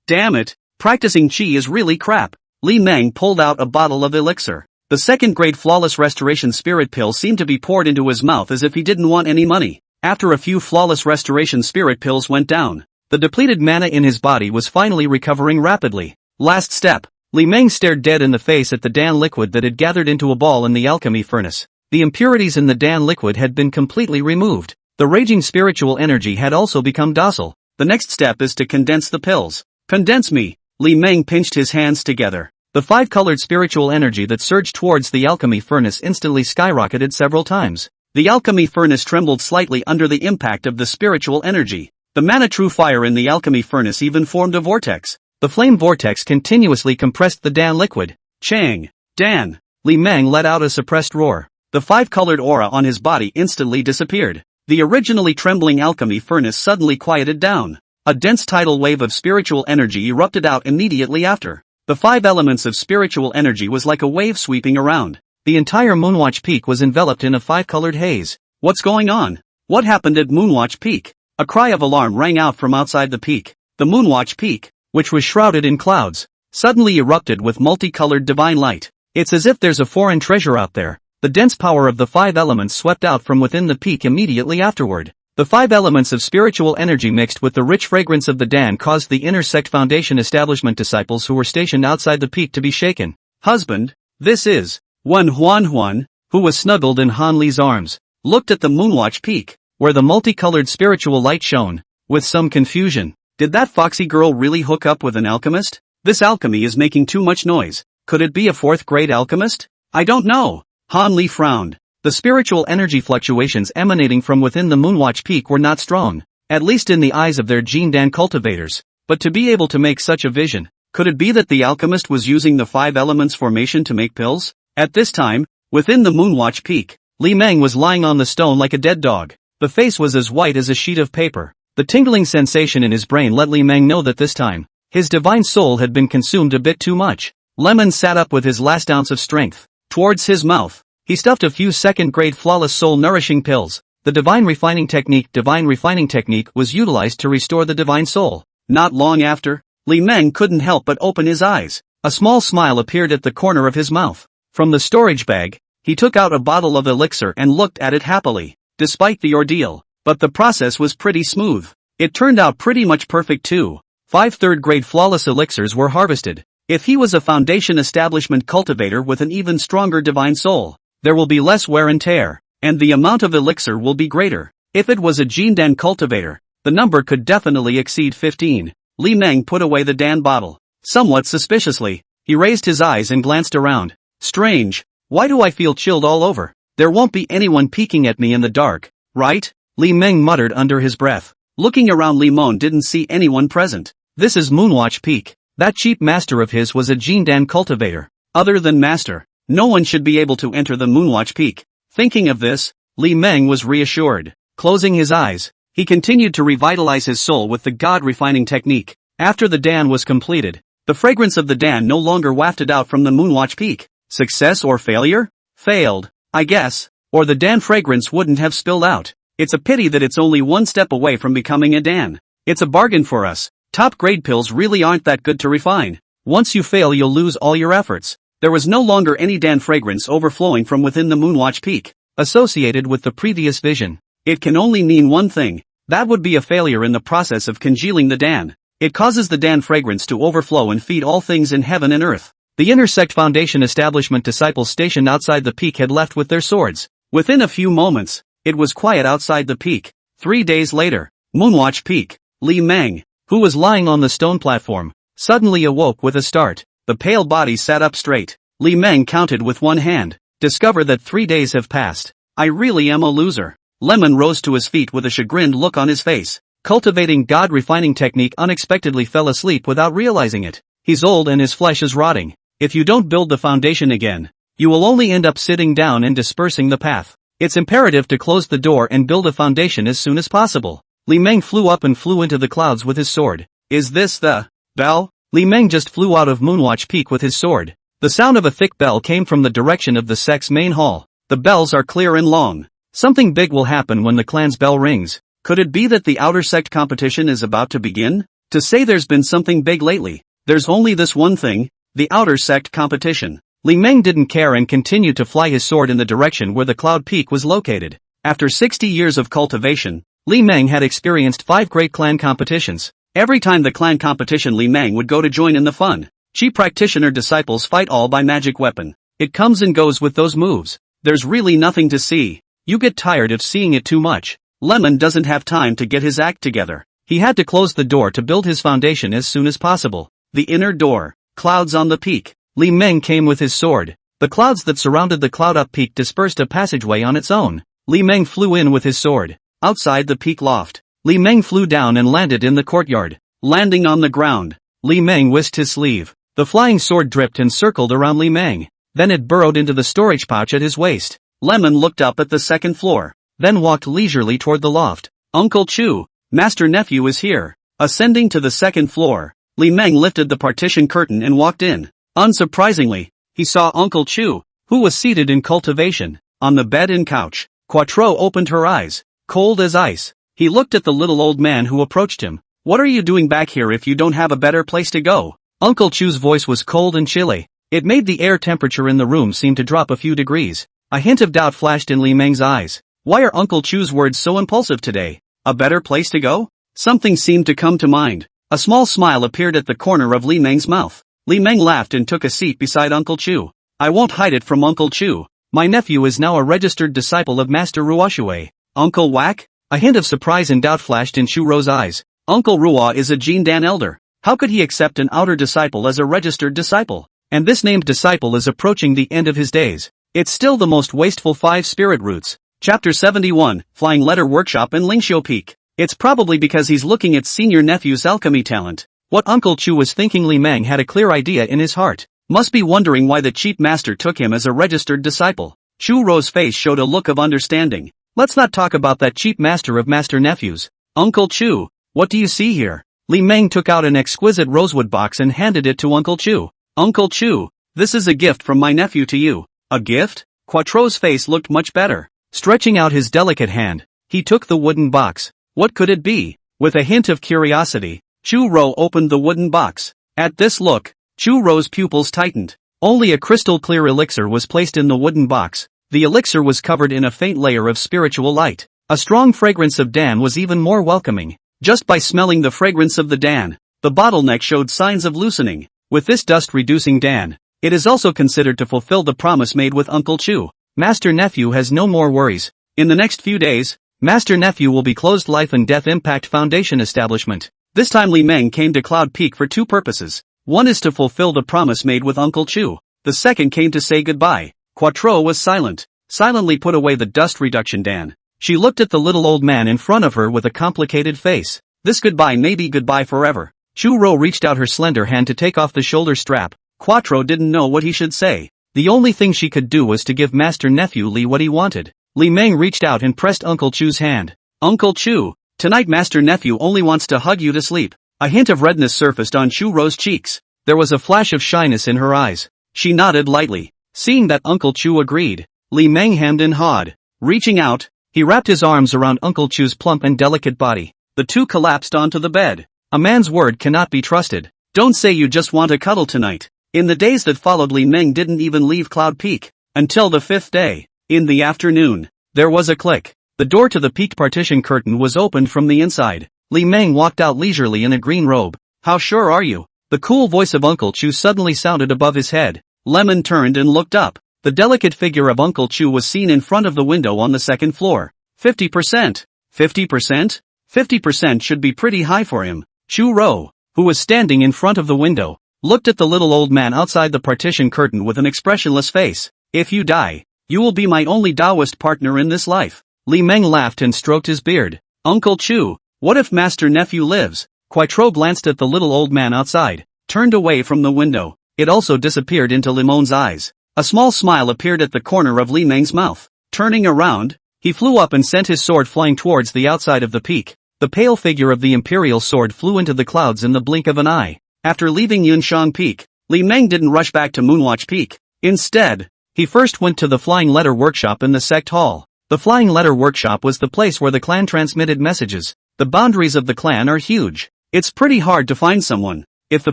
Damn it, practicing Qi is really crap. Li Meng pulled out a bottle of elixir. The second-grade flawless restoration spirit pill seemed to be poured into his mouth as if he didn't want any money. After a few flawless restoration spirit pills went down, the depleted mana in his body was finally recovering rapidly. Last step. Li Meng stared dead in the face at the Dan liquid that had gathered into a ball in the alchemy furnace. The impurities in the Dan liquid had been completely removed. The raging spiritual energy had also become docile. The next step is to condense the pills. Condense me. Li Meng pinched his hands together. The five-colored spiritual energy that surged towards the alchemy furnace instantly skyrocketed several times. The alchemy furnace trembled slightly under the impact of the spiritual energy. The mana true fire in the alchemy furnace even formed a vortex. The flame vortex continuously compressed the Dan liquid. Chang! Dan! Li Meng let out a suppressed roar. The five-colored aura on his body instantly disappeared. The originally trembling alchemy furnace suddenly quieted down. A dense tidal wave of spiritual energy erupted out immediately after. The five elements of spiritual energy was like a wave sweeping around. The entire Moonwatch Peak was enveloped in a five-colored haze. What's going on? What happened at Moonwatch Peak? A cry of alarm rang out from outside the peak. The Moonwatch Peak, which was shrouded in clouds, suddenly erupted with multicolored divine light. It's as if there's a foreign treasure out there. The dense power of the five elements swept out from within the peak immediately afterward. The five elements of spiritual energy mixed with the rich fragrance of the Dan caused the Inner Sect Foundation establishment disciples who were stationed outside the peak to be shaken. Husband, this is Hehuan, who was snuggled in Han Li's arms, looked at the Moonwatch Peak, where the multicolored spiritual light shone, with some confusion. Did that foxy girl really hook up with an alchemist? This alchemy is making too much noise. Could it be a fourth-grade alchemist? I don't know. Han Li frowned. The spiritual energy fluctuations emanating from within the Moonwatch Peak were not strong, at least in the eyes of their Jin Dan cultivators. But to be able to make such a vision, could it be that the alchemist was using the five elements formation to make pills? At this time, within the Moonwatch Peak, Li Meng was lying on the stone like a dead dog. The face was as white as a sheet of paper. The tingling sensation in his brain let Li Meng know that this time, his divine soul had been consumed a bit too much. Lemon sat up with his last ounce of strength. Towards his mouth, he stuffed a few second-grade flawless soul-nourishing pills. The divine refining technique was utilized to restore the divine soul. Not long after, Li Meng couldn't help but open his eyes. A small smile appeared at the corner of his mouth. From the storage bag, he took out a bottle of elixir and looked at it happily. Despite the ordeal, but the process was pretty smooth. It turned out pretty much perfect too. 5 third-grade flawless elixirs were harvested. If he was a foundation establishment cultivator with an even stronger divine soul, there will be less wear and tear, and the amount of elixir will be greater. If it was a Jin Dan cultivator, the number could definitely exceed 15. Li Meng put away the Dan bottle. Somewhat suspiciously, he raised his eyes and glanced around. Strange, why do I feel chilled all over? There won't be anyone peeking at me in the dark, right? Li Meng muttered under his breath. Looking around, Li Mon didn't see anyone present. This is Moonwatch Peak. That cheap master of his was a Jin Dan cultivator. Other than master, no one should be able to enter the Moonwatch Peak. Thinking of this, Li Meng was reassured. Closing his eyes, he continued to revitalize his soul with the God refining technique. After the Dan was completed, the fragrance of the Dan no longer wafted out from the Moonwatch Peak. Success or failure? Failed, I guess, or the Dan fragrance wouldn't have spilled out. It's a pity that it's only one step away from becoming a Dan. It's a bargain for us. Top grade pills really aren't that good to refine. Once you fail, you'll lose all your efforts. There was no longer any Dan fragrance overflowing from within the Moonwatch Peak, associated with the previous vision. It can only mean one thing. That would be a failure in the process of congealing the Dan. It causes the Dan fragrance to overflow and feed all things in heaven and earth. The Inner Sect Foundation establishment disciples stationed outside the peak had left with their swords. Within a few moments, it was quiet outside the peak. 3 days later, Moonwatch Peak, Li Meng, who was lying on the stone platform, suddenly awoke with a start. The pale body sat up straight. Li Meng counted with one hand. Discover that 3 days have passed. I really am a loser. Lemon rose to his feet with a chagrined look on his face. Cultivating God refining technique unexpectedly fell asleep without realizing it. He's old and his flesh is rotting. If you don't build the foundation again, you will only end up sitting down and dispersing the path. It's imperative to close the door and build a foundation as soon as possible. Li Meng flew up and flew into the clouds with his sword. Is this the bell? Li Meng just flew out of Moonwatch Peak with his sword. The sound of a thick bell came from the direction of the sect's main hall. The bells are clear and long. Something big will happen when the clan's bell rings. Could it be that the outer sect competition is about to begin? To say there's been something big lately, there's only this one thing, the outer sect competition. Li Meng didn't care and continued to fly his sword in the direction where the cloud peak was located. After 60 years of cultivation, Li Meng had experienced 5 great clan competitions. Every time the clan competition, Li Meng would go to join in the fun. Chi practitioner disciples fight all by magic weapon. It comes and goes with those moves. There's really nothing to see. You get tired of seeing it too much. Lemon doesn't have time to get his act together. He had to close the door to build his foundation as soon as possible. The inner door. Clouds on the peak. Li Meng came with his sword. The clouds that surrounded the cloud-up peak dispersed a passageway on its own. Li Meng flew in with his sword. Outside the peak loft, Li Meng flew down and landed in the courtyard. Landing on the ground, Li Meng whisked his sleeve. The flying sword dripped and circled around Li Meng. Then it burrowed into the storage pouch at his waist. Lemon looked up at the second floor, then walked leisurely toward the loft. Uncle Chu, Master Nephew is here. Ascending to the second floor, Li Meng lifted the partition curtain and walked in. Unsurprisingly, he saw Uncle Chu, who was seated in cultivation, on the bed and couch. Quattro opened her eyes, cold as ice. He looked at the little old man who approached him. What are you doing back here if you don't have a better place to go? Uncle Chu's voice was cold and chilly. It made the air temperature in the room seem to drop a few degrees. A hint of doubt flashed in Li Meng's eyes. Why are Uncle Chu's words so impulsive today? A better place to go? Something seemed to come to mind. A small smile appeared at the corner of Li Meng's mouth. Li Meng laughed and took a seat beside Uncle Chu. I won't hide it from Uncle Chu. My nephew is now a registered disciple of Master Ruoshui. Uncle Whack? A hint of surprise and doubt flashed in Shu Ro's eyes. Uncle Ruo is a Jin Dan elder. How could he accept an outer disciple as a registered disciple? And this named disciple is approaching the end of his days. It's still the most wasteful 5 spirit roots. Chapter 71, Flying Letter Workshop in Lingxiu Peak. It's probably because he's looking at senior nephew's alchemy talent. What Uncle Chu was thinking. Li Meng had a clear idea in his heart. Must be wondering why the cheap master took him as a registered disciple. Shu Ro's face showed a look of understanding. Let's not talk about that cheap master of master nephews. Uncle Chu, what do you see here? Li Meng took out an exquisite rosewood box and handed it to Uncle Chu. Uncle Chu, this is a gift from my nephew to you. A gift? Quattro's face looked much better. Stretching out his delicate hand, he took the wooden box. What could it be? With a hint of curiosity, Chu Ro opened the wooden box. At this look, Chu Ro's pupils tightened. Only a crystal-clear elixir was placed in the wooden box. The elixir was covered in a faint layer of spiritual light. A strong fragrance of Dan was even more welcoming. Just by smelling the fragrance of the Dan, the bottleneck showed signs of loosening. With this dust-reducing Dan, it is also considered to fulfill the promise made with Uncle Chu. Master Nephew has no more worries. In the next few days, Master Nephew will be closed Life and Death Impact Foundation establishment. This time Li Meng came to Cloud Peak for 2 purposes. One is to fulfill the promise made with Uncle Chu. The second came to say goodbye. Quattro was silent. Silently put away the dust reduction Dan. She looked at the little old man in front of her with a complicated face. This goodbye may be goodbye forever. Chu Ro reached out her slender hand to take off the shoulder strap. Quattro didn't know what he should say. The only thing she could do was to give Master Nephew Li what he wanted. Li Meng reached out and pressed Uncle Chu's hand. Uncle Chu, tonight Master Nephew only wants to hug you to sleep. A hint of redness surfaced on Chu Ro's cheeks. There was a flash of shyness in her eyes. She nodded lightly. Seeing that Uncle Chu agreed, Li Meng hemmed and hawed. Reaching out, he wrapped his arms around Uncle Chu's plump and delicate body. The two collapsed onto the bed. A man's word cannot be trusted. Don't say you just want to cuddle tonight. In the days that followed, Li Meng didn't even leave Cloud Peak. Until the 5th day. In the afternoon, there was a click. The door to the peaked partition curtain was opened from the inside. Li Meng walked out leisurely in a green robe. How sure are you? The cool voice of Uncle Chu suddenly sounded above his head. Lemon turned and looked up. The delicate figure of Uncle Chu was seen in front of the window on the 2nd floor. 50%. 50%? 50% should be pretty high for him. Chu Ro, who was standing in front of the window, looked at the little old man outside the partition curtain with an expressionless face. If you die, you will be my only Taoist partner in this life. Li Meng laughed and stroked his beard. Uncle Chu, what if Master Nephew lives? Quattro glanced at the little old man outside, turned away from the window. It also disappeared into Limon's eyes. A small smile appeared at the corner of Li Meng's mouth. Turning around, he flew up and sent his sword flying towards the outside of the peak. The pale figure of the imperial sword flew into the clouds in the blink of an eye. After leaving Yunshang Peak, Li Meng didn't rush back to Moonwatch Peak. Instead, he first went to the Flying Letter Workshop in the Sect Hall. The Flying Letter Workshop was the place where the clan transmitted messages. The boundaries of the clan are huge. It's pretty hard to find someone. If the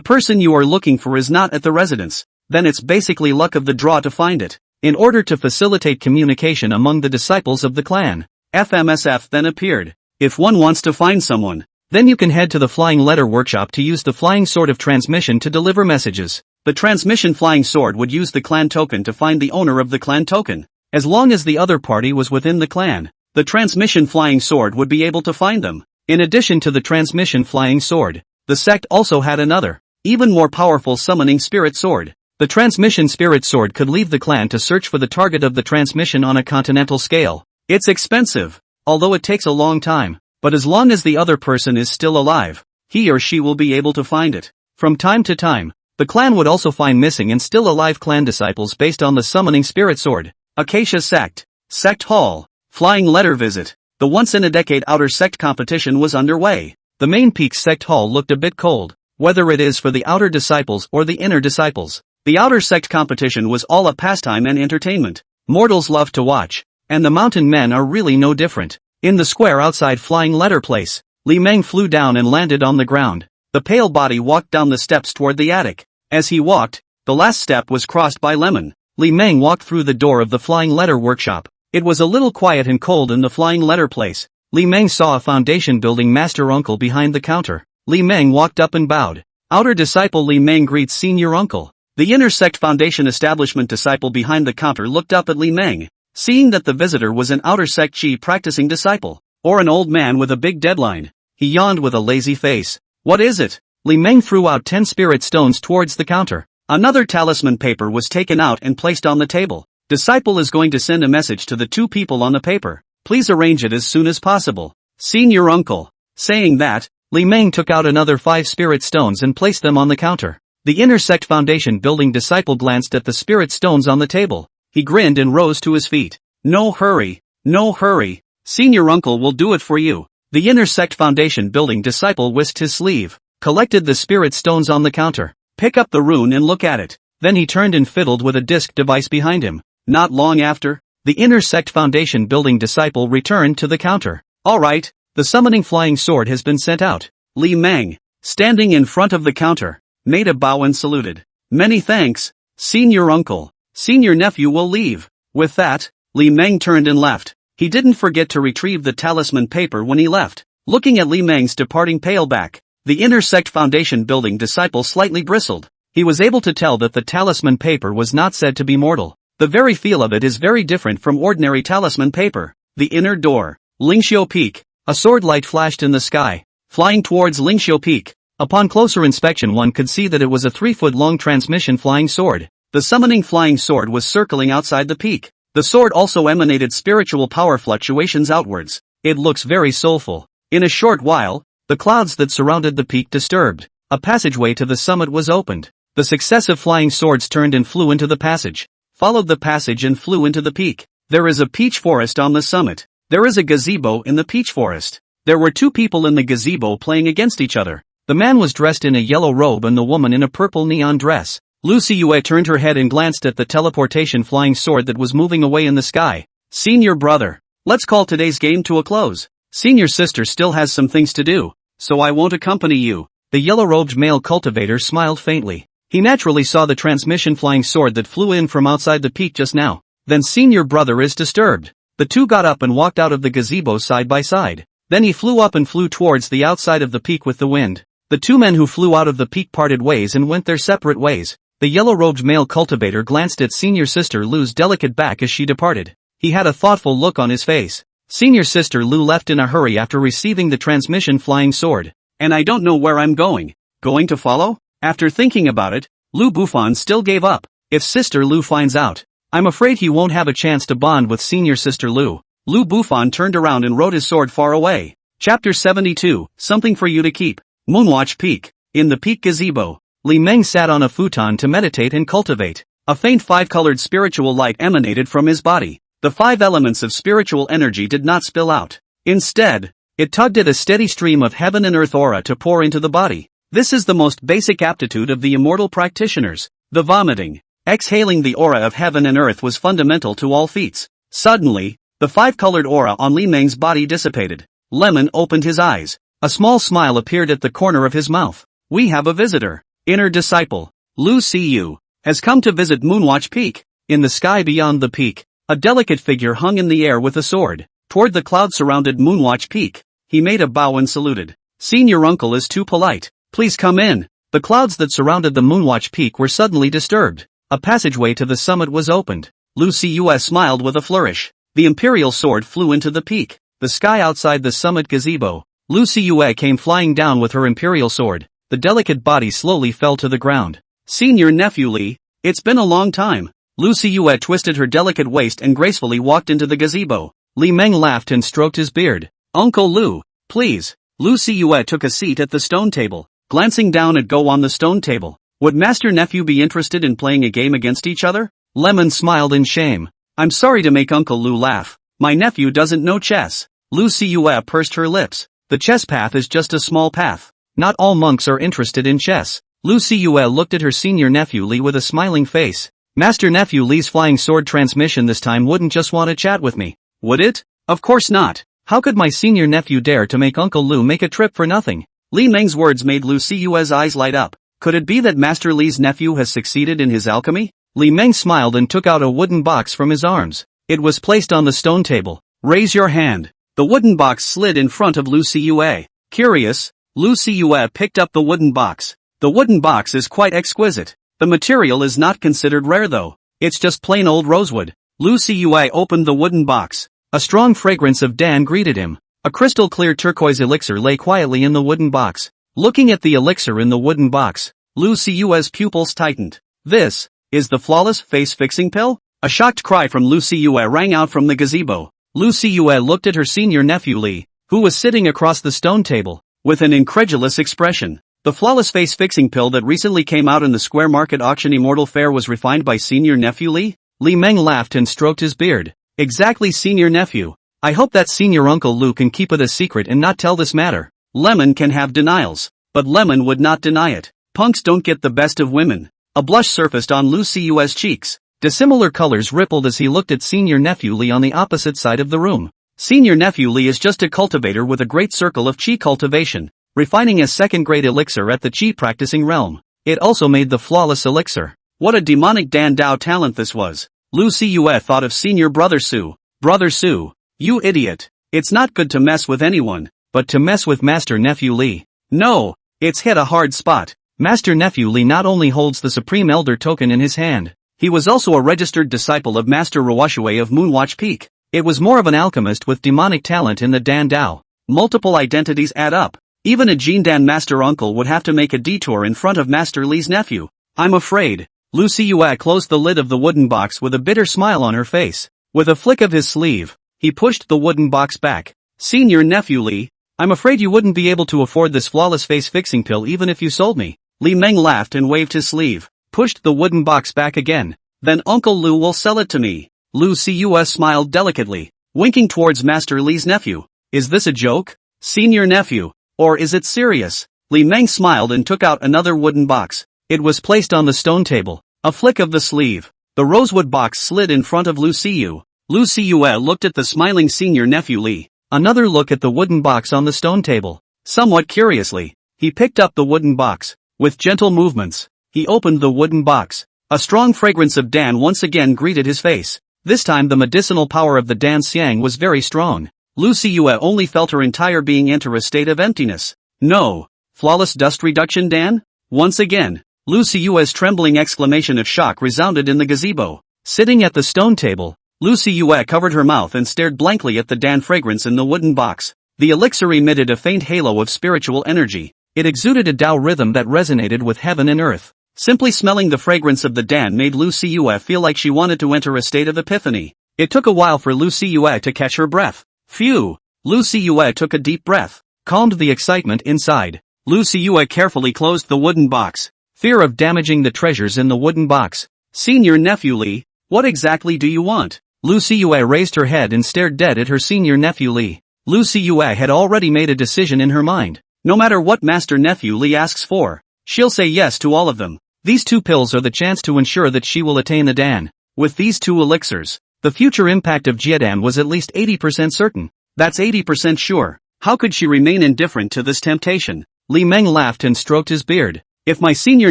person you are looking for is not at the residence, then it's basically luck of the draw to find it. In order to facilitate communication among the disciples of the clan, FMSF then appeared. If one wants to find someone, then you can head to the Flying Letter Workshop to use the Flying Sword of Transmission to deliver messages. The transmission Flying Sword would use the clan token to find the owner of the clan token. As long as the other party was within the clan, the transmission Flying Sword would be able to find them. In addition to the transmission flying sword, the sect also had another, even more powerful summoning spirit sword. The transmission spirit sword could leave the clan to search for the target of the transmission on a continental scale. It's expensive, although it takes a long time, but as long as the other person is still alive, he or she will be able to find it. From time to time, the clan would also find missing and still alive clan disciples based on the summoning spirit sword. Acacia Sect. Sect Hall. Flying letter visit. The once-in-a-decade outer sect competition was underway. The main peak sect hall looked a bit cold, whether it is for the outer disciples or the inner disciples. The outer sect competition was all a pastime and entertainment. Mortals love to watch, and the mountain men are really no different. In the square outside Flying Letter Place, Li Meng flew down and landed on the ground. The pale body walked down the steps toward the attic. As he walked, the last step was crossed by Lemon. Li Meng walked through the door of the Flying Letter Workshop. It was a little quiet and cold in the Flying Letter Place. Li Meng saw a foundation building master uncle behind the counter. Li Meng walked up and bowed. Outer disciple Li Meng greets senior uncle. The inner sect foundation establishment disciple behind the counter looked up at Li Meng. Seeing that the visitor was an outer sect chi practicing disciple, or an old man with a big deadline, he yawned with a lazy face. What is it? Li Meng threw out 10 spirit stones towards the counter. Another talisman paper was taken out and placed on the table. Disciple is going to send a message to the 2 people on the paper. Please arrange it as soon as possible. Senior uncle. Saying that, Li Meng took out another 5 spirit stones and placed them on the counter. The inner sect foundation building disciple glanced at the spirit stones on the table. He grinned and rose to his feet. No hurry. No hurry. Senior uncle will do it for you. The inner sect foundation building disciple whisked his sleeve, collected the spirit stones on the counter. Pick up the rune and look at it. Then he turned and fiddled with a disc device behind him. Not long after, the inner sect foundation building disciple returned to the counter. Alright, the summoning flying sword has been sent out. Li Meng, standing in front of the counter, made a bow and saluted. Many thanks, senior uncle. Senior nephew will leave. With that, Li Meng turned and left. He didn't forget to retrieve the talisman paper when he left. Looking at Li Meng's departing pale back, the inner sect foundation building disciple slightly bristled. He was able to tell that the talisman paper was not said to be mortal. The very feel of it is very different from ordinary talisman paper. The inner door. Lingxiu Peak. A sword light flashed in the sky, flying towards Lingxiu Peak. Upon closer inspection one could see that it was a 3-foot-long transmission flying sword. The summoning flying sword was circling outside the peak. The sword also emanated spiritual power fluctuations outwards. It looks very soulful. In a short while, the clouds that surrounded the peak disturbed. A passageway to the summit was opened. The successive flying swords turned and flew into the passage, followed the passage and flew into the peak. There is a peach forest on the summit. There is a gazebo in the peach forest. There were 2 people in the gazebo playing against each other. The man was dressed in a yellow robe and the woman in a purple neon dress. Lu Xiyue turned her head and glanced at the teleportation flying sword that was moving away in the sky. Senior brother, let's call today's game to a close. Senior sister still has some things to do, so I won't accompany you. The yellow-robed male cultivator smiled faintly. He naturally saw the transmission flying sword that flew in from outside the peak just now. Then senior brother is disturbed. The 2 got up and walked out of the gazebo side by side. Then he flew up and flew towards the outside of the peak with the wind. The 2 men who flew out of the peak parted ways and went their separate ways. The yellow-robed male cultivator glanced at senior sister Lu's delicate back as she departed. He had a thoughtful look on his face. Senior sister Lu left in a hurry after receiving the transmission flying sword. And I don't know where I'm going. Going to follow? After thinking about it, Lu Bufan still gave up. If sister Lu finds out, I'm afraid he won't have a chance to bond with senior sister Lu. Lu Bufan turned around and rode his sword far away. Chapter 72, Something for You to Keep. Moonwatch Peak. In the peak gazebo, Li Meng sat on a futon to meditate and cultivate. A faint 5-colored spiritual light emanated from his body. The 5 elements of spiritual energy did not spill out. Instead, it tugged at a steady stream of heaven and earth aura to pour into the body. This is the most basic aptitude of the immortal practitioners. The vomiting, exhaling the aura of heaven and earth was fundamental to all feats. Suddenly, the 5-colored aura on Li Meng's body dissipated. Lemon opened his eyes. A small smile appeared at the corner of his mouth. We have a visitor. Inner disciple, Lu Xiyu, has come to visit Moonwatch Peak. In the sky beyond the peak, a delicate figure hung in the air with a sword. Toward the cloud-surrounded Moonwatch Peak, he made a bow and saluted. Senior uncle is too polite. Please come in. The clouds that surrounded the Moonwatch Peak were suddenly disturbed. A passageway to the summit was opened. Lu Xiyu smiled with a flourish. The imperial sword flew into the peak. The sky outside the summit gazebo, Lu Siyue came flying down with her imperial sword. The delicate body slowly fell to the ground. Senior nephew Li, it's been a long time. Lu Siyue twisted her delicate waist and gracefully walked into the gazebo. Li Meng laughed and stroked his beard. Uncle Lu, please. Lu Siyue took a seat at the stone table, glancing down at Go on the stone table. Would master nephew be interested in playing a game against each other? Lemon smiled in shame. I'm sorry to make Uncle Lu laugh. My nephew doesn't know chess. Lu Siyue pursed her lips. The chess path is just a small path. Not all monks are interested in chess. Lu Siyue looked at her senior nephew Li with a smiling face. Master nephew Li's flying sword transmission this time wouldn't just want to chat with me, would it? Of course not. How could my senior nephew dare to make Uncle Lu make a trip for nothing? Li Meng's words made Lu Siyue's eyes light up. Could it be that Master Li's nephew has succeeded in his alchemy? Li Meng smiled and took out a wooden box from his arms. It was placed on the stone table. Raise your hand. The wooden box slid in front of Lu Siyue. Curious, Lu Siyue picked up the wooden box. The wooden box is quite exquisite. The material is not considered rare though. It's just plain old rosewood. Lu Siyue opened the wooden box. A strong fragrance of Dan greeted him. A crystal clear turquoise elixir lay quietly in the woodan box. Looking at the elixir in the wooden box, Lu Siyue's pupils tightened. This is the flawless face-fixing pill? A shocked cry from Lu Siyue rang out from the gazebo. Lu Siyue looked at her senior nephew Li, who was sitting across the stone table, with an incredulous expression. The flawless face-fixing pill that recently came out in the Square Market Auction Immortal Fair was refined by senior nephew Li? Li Meng laughed and stroked his beard. Exactly, senior nephew. I hope that senior uncle Lu can keep it a secret and not tell this matter. Lemon can have denials, but Lemon would not deny it. Punks don't get the best of women. A blush surfaced on Lu Siyue's cheeks. Dissimilar colors rippled as he looked at senior nephew Li on the opposite side of the room. Senior nephew Li is just a cultivator with a great circle of chi cultivation, refining a second-grade elixir at the chi practicing realm. It also made the flawless elixir. What a demonic Dan Dao talent this was. Lu Siyue thought of senior brother Su. Brother Su, you idiot. It's not good to mess with anyone, but to mess with master nephew Li. No, it's hit a hard spot. Master nephew Li not only holds the Supreme Elder token in his hand, he was also a registered disciple of Master Rawashue of Moonwatch Peak. It was more of an alchemist with demonic talent in the Dan Dao. Multiple identities add up. Even a Jindan master uncle would have to make a detour in front of Master Li's nephew. I'm afraid. Lu Siyue closed the lid of the wooden box with a bitter smile on her face. With a flick of his sleeve, he pushed the wooden box back. Senior nephew Li, I'm afraid you wouldn't be able to afford this flawless face-fixing pill even if you sold me. Li Meng laughed and waved his sleeve, pushed the wooden box back again. Then Uncle Lu will sell it to me. Lu Siyue smiled delicately, winking towards Master Li's nephew. Is this a joke, senior nephew, or is it serious? Li Meng smiled and took out another wooden box. It was placed on the stone table. A flick of the sleeve. The rosewood box slid in front of Lu Siyue. Lu Siyue looked at the smiling senior nephew Li. Another look at the wooden box on the stone table. Somewhat curiously, he picked up the wooden box. With gentle movements, he opened the wooden box. A strong fragrance of Dan once again greeted his face. This time the medicinal power of the Dan Xiang was very strong. Lu Siyue only felt her entire being enter a state of emptiness. No. Flawless dust reduction Dan? Once again, Lu Siyue's trembling exclamation of shock resounded in the gazebo. Sitting at the stone table, Lu Siyue covered her mouth and stared blankly at the Dan fragrance in the wooden box. The elixir emitted a faint halo of spiritual energy. It exuded a Tao rhythm that resonated with heaven and earth. Simply smelling the fragrance of the Dan made Lu Siyue feel like she wanted to enter a state of epiphany. It took a while for Lu Siyue to catch her breath. Phew! Lu Siyue took a deep breath, calmed the excitement inside. Lu Siyue carefully closed the wooden box. Fear of damaging the treasures in the wooden box. Senior nephew Li, what exactly do you want? Lu Siyue raised her head and stared dead at her senior nephew Li. Lu Siyue had already made a decision in her mind. No matter what master nephew Li asks for, she'll say yes to all of them. These two pills are the chance to ensure that she will attain the Dan. With these two elixirs, the future impact of Jiedan was at least 80% certain. That's 80% sure. How could she remain indifferent to this temptation? Li Meng laughed and stroked his beard. If my senior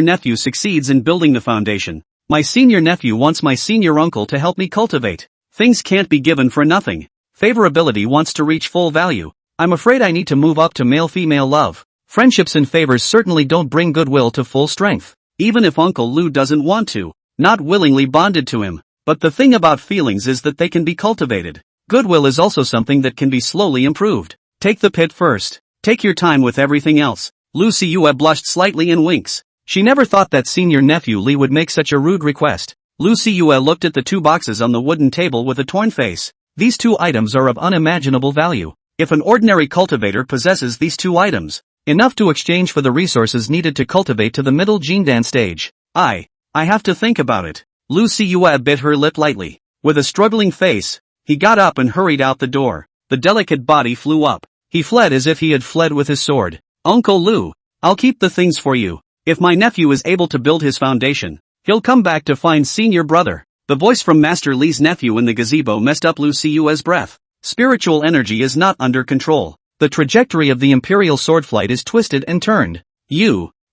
nephew succeeds in building the foundation, my senior nephew wants my senior uncle to help me cultivate. Things can't be given for nothing. Favorability wants to reach full value. I'm afraid I need to move up to male-female love. Friendships and favors certainly don't bring goodwill to full strength. Even if Uncle Lu doesn't want to, not willingly bonded to him. But the thing about feelings is that they can be cultivated. Goodwill is also something that can be slowly improved. Take the pit first. Take your time with everything else. Lu Siyue blushed slightly and winks. She never thought that senior nephew Li would make such a rude request. Lu Siyue looked at the 2 boxes on the wooden table with a torn face. These 2 items are of unimaginable value. If an ordinary cultivator possesses these 2 items, enough to exchange for the resources needed to cultivate to the middle Jindan stage, I have to think about it. Lu Siyue bit her lip lightly. With a struggling face, he got up and hurried out the door. The delicate body flew up. He fled as if he had fled with his sword. Uncle Lu, I'll keep the things for you. If my nephew is able to build his foundation, he'll come back to find senior brother. The voice from Master Li's nephew in the gazebo messed up Lu Siyue's breath. Spiritual energy is not under control. The trajectory of the Imperial sword flight is twisted and turned.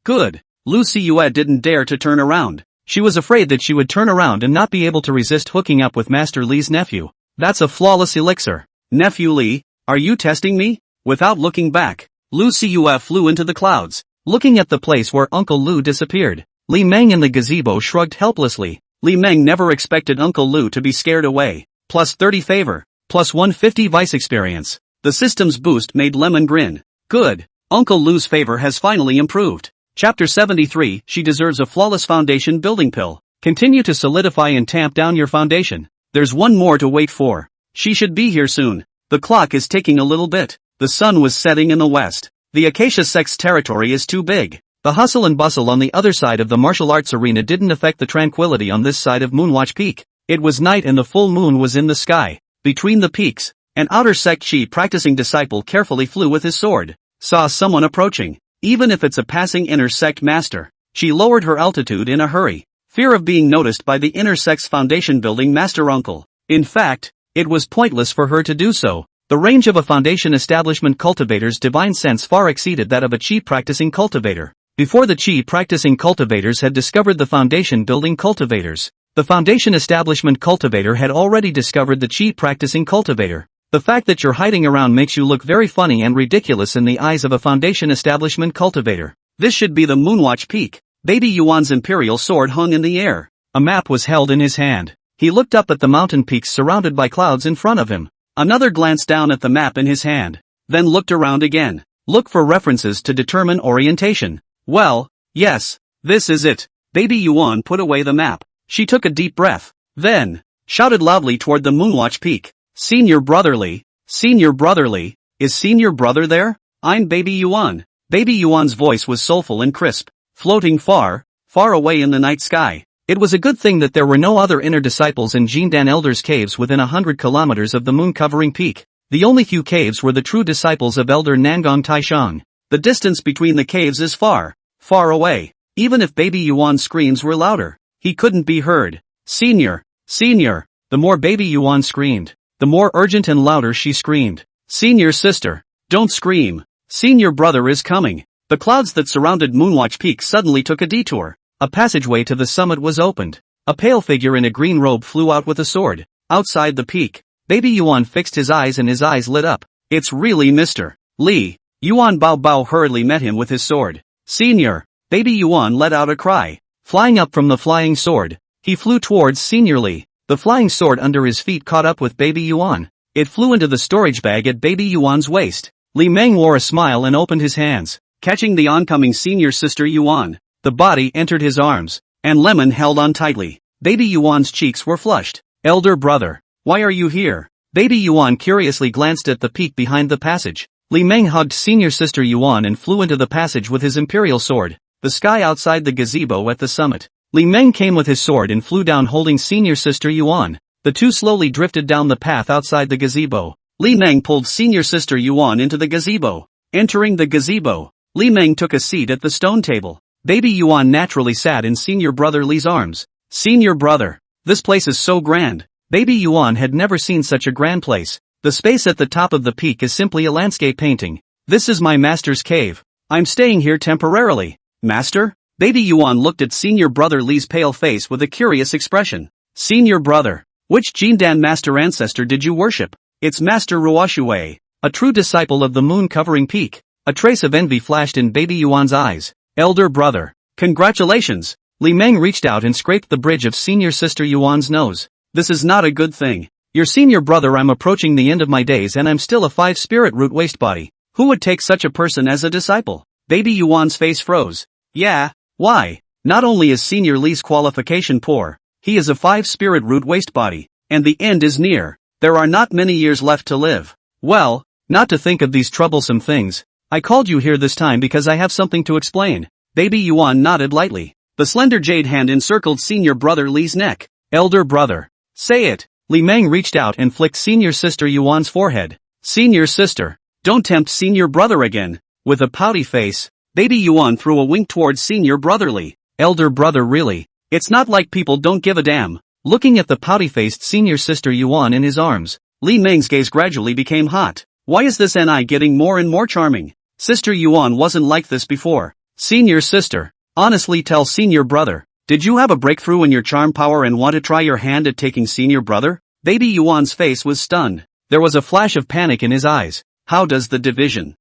Good. Lu Siyue didn't dare to turn around. She was afraid that she would turn around and not be able to resist hooking up with Master Li's nephew. That's a flawless elixir. Nephew Li, are you testing me? Without looking back, Lu Siyue flew into the clouds, looking at the place where Uncle Lu disappeared. Li Meng in the gazebo shrugged helplessly. Li Meng never expected Uncle Lu to be scared away. Plus 30 favor, plus 150 vice experience. The system's boost made Lemon grin. Good. Uncle Lu's favor has finally improved. Chapter 73, She deserves a flawless foundation building pill. Continue to solidify and tamp down your foundation. There's one more to wait for. She should be here soon. The clock is ticking a little bit. The sun was setting in the west. The Acacia Sect's territory is too big. The hustle and bustle on the other side of the martial arts arena didn't affect the tranquility on this side of Moonwatch Peak. It was night and the full moon was in the sky. Between the peaks, an outer sect chi practicing disciple carefully flew with his sword. Saw someone approaching. Even if it's a passing inner sect master, she lowered her altitude in a hurry. Fear of being noticed by the inner sect's foundation building master uncle. In fact, it was pointless for her to do so. The range of a foundation establishment cultivator's divine sense far exceeded that of a chi practicing cultivator. Before the chi practicing cultivators had discovered the foundation building cultivators, the foundation establishment cultivator had already discovered the chi practicing cultivator. The fact that you're hiding around makes you look very funny and ridiculous in the eyes of a foundation establishment cultivator. This should be the Moonwatch Peak. Baby Yuan's imperial sword hung in the air. A map was held in his hand. He looked up at the mountain peaks surrounded by clouds in front of him. Another glance down at the map in his hand. Then looked around again. Look for references to determine orientation. Well, yes, this is it. Baby Yuan put away the map. She took a deep breath. Then, shouted loudly toward the Moonwatch Peak. Senior Brotherly, is Senior Brother there? I'm Baby Yuan. Baby Yuan's voice was soulful and crisp, floating far, far away in the night sky. It was a good thing that there were no other inner disciples in Jindan Elder's caves within 100 kilometers of the moon-covering peak. The only few caves were the true disciples of Elder Nangong Taishang. The distance between the caves is far, far away. Even if Baby Yuan's screams were louder, he couldn't be heard. Senior. The more Baby Yuan screamed, the more urgent and louder she screamed. Senior sister, don't scream. Senior brother is coming. The clouds that surrounded Moonwatch Peak suddenly took a detour. A passageway to the summit was opened. A pale figure in a green robe flew out with a sword. Outside the peak, Baby Yuan fixed his eyes and his eyes lit up. It's really Mr. Li. Yuan Bao hurriedly met him with his sword. Senior. Baby Yuan let out a cry. Flying up from the flying sword, he flew towards Senior Li. The flying sword under his feet caught up with Baby Yuan. It flew into the storage bag at Baby Yuan's waist. Li Meng wore a smile and opened his hands, catching the oncoming senior sister Yuan. The body entered his arms, and Lemon held on tightly. Baby Yuan's cheeks were flushed. Elder brother, why are you here? Baby Yuan curiously glanced at the peak behind the passage. Li Meng hugged senior sister Yuan and flew into the passage with his imperial sword. The sky outside the gazebo at the summit. Li Meng came with his sword and flew down holding senior sister Yuan. The two slowly drifted down the path outside the gazebo. Li Meng pulled senior sister Yuan into the gazebo. Entering the gazebo, Li Meng took a seat at the stone table. Baby Yuan naturally sat in senior brother Li's arms. Senior brother, this place is so grand. Baby Yuan had never seen such a grand place. The space at the top of the peak is simply a landscape painting. This is my master's cave. I'm staying here temporarily. Master? Baby Yuan looked at senior brother Li's pale face with a curious expression. Senior brother, which Jindan master ancestor did you worship? It's Master Ruoshui, a true disciple of the moon-covering peak. A trace of envy flashed in Baby Yuan's eyes. Elder brother, congratulations. Li Meng reached out and scraped the bridge of senior sister Yuan's nose. This is not a good thing. Your senior brother, I'm approaching the end of my days and I'm still a 5 spirit root waste body. Who would take such a person as a disciple? Baby Yuan's face froze. Yeah, why? Not only is Senior Lee's qualification poor, he is a 5-spirit root waste body, and the end is near. There are not many years left to live. Well, not to think of these troublesome things. I called you here this time because I have something to explain. Baby Yuan nodded lightly. The slender jade hand encircled Senior Brother Lee's neck. Elder brother. Say it. Li Meng reached out and flicked Senior Sister Yuan's forehead. Senior Sister. Don't tempt Senior Brother again. With a pouty face, Baby Yuan threw a wink towards Senior Brother Lee. Elder brother really? It's not like people don't give a damn. Looking at the pouty-faced Senior Sister Yuan in his arms, Li Meng's gaze gradually became hot. Why is this NI getting more and more charming? Sister Yuan wasn't like this before. Senior Sister. Honestly tell Senior Brother. Did you have a breakthrough in your charm power and want to try your hand at taking Senior Brother? Baby Yuan's face was stunned. There was a flash of panic in his eyes. How does the division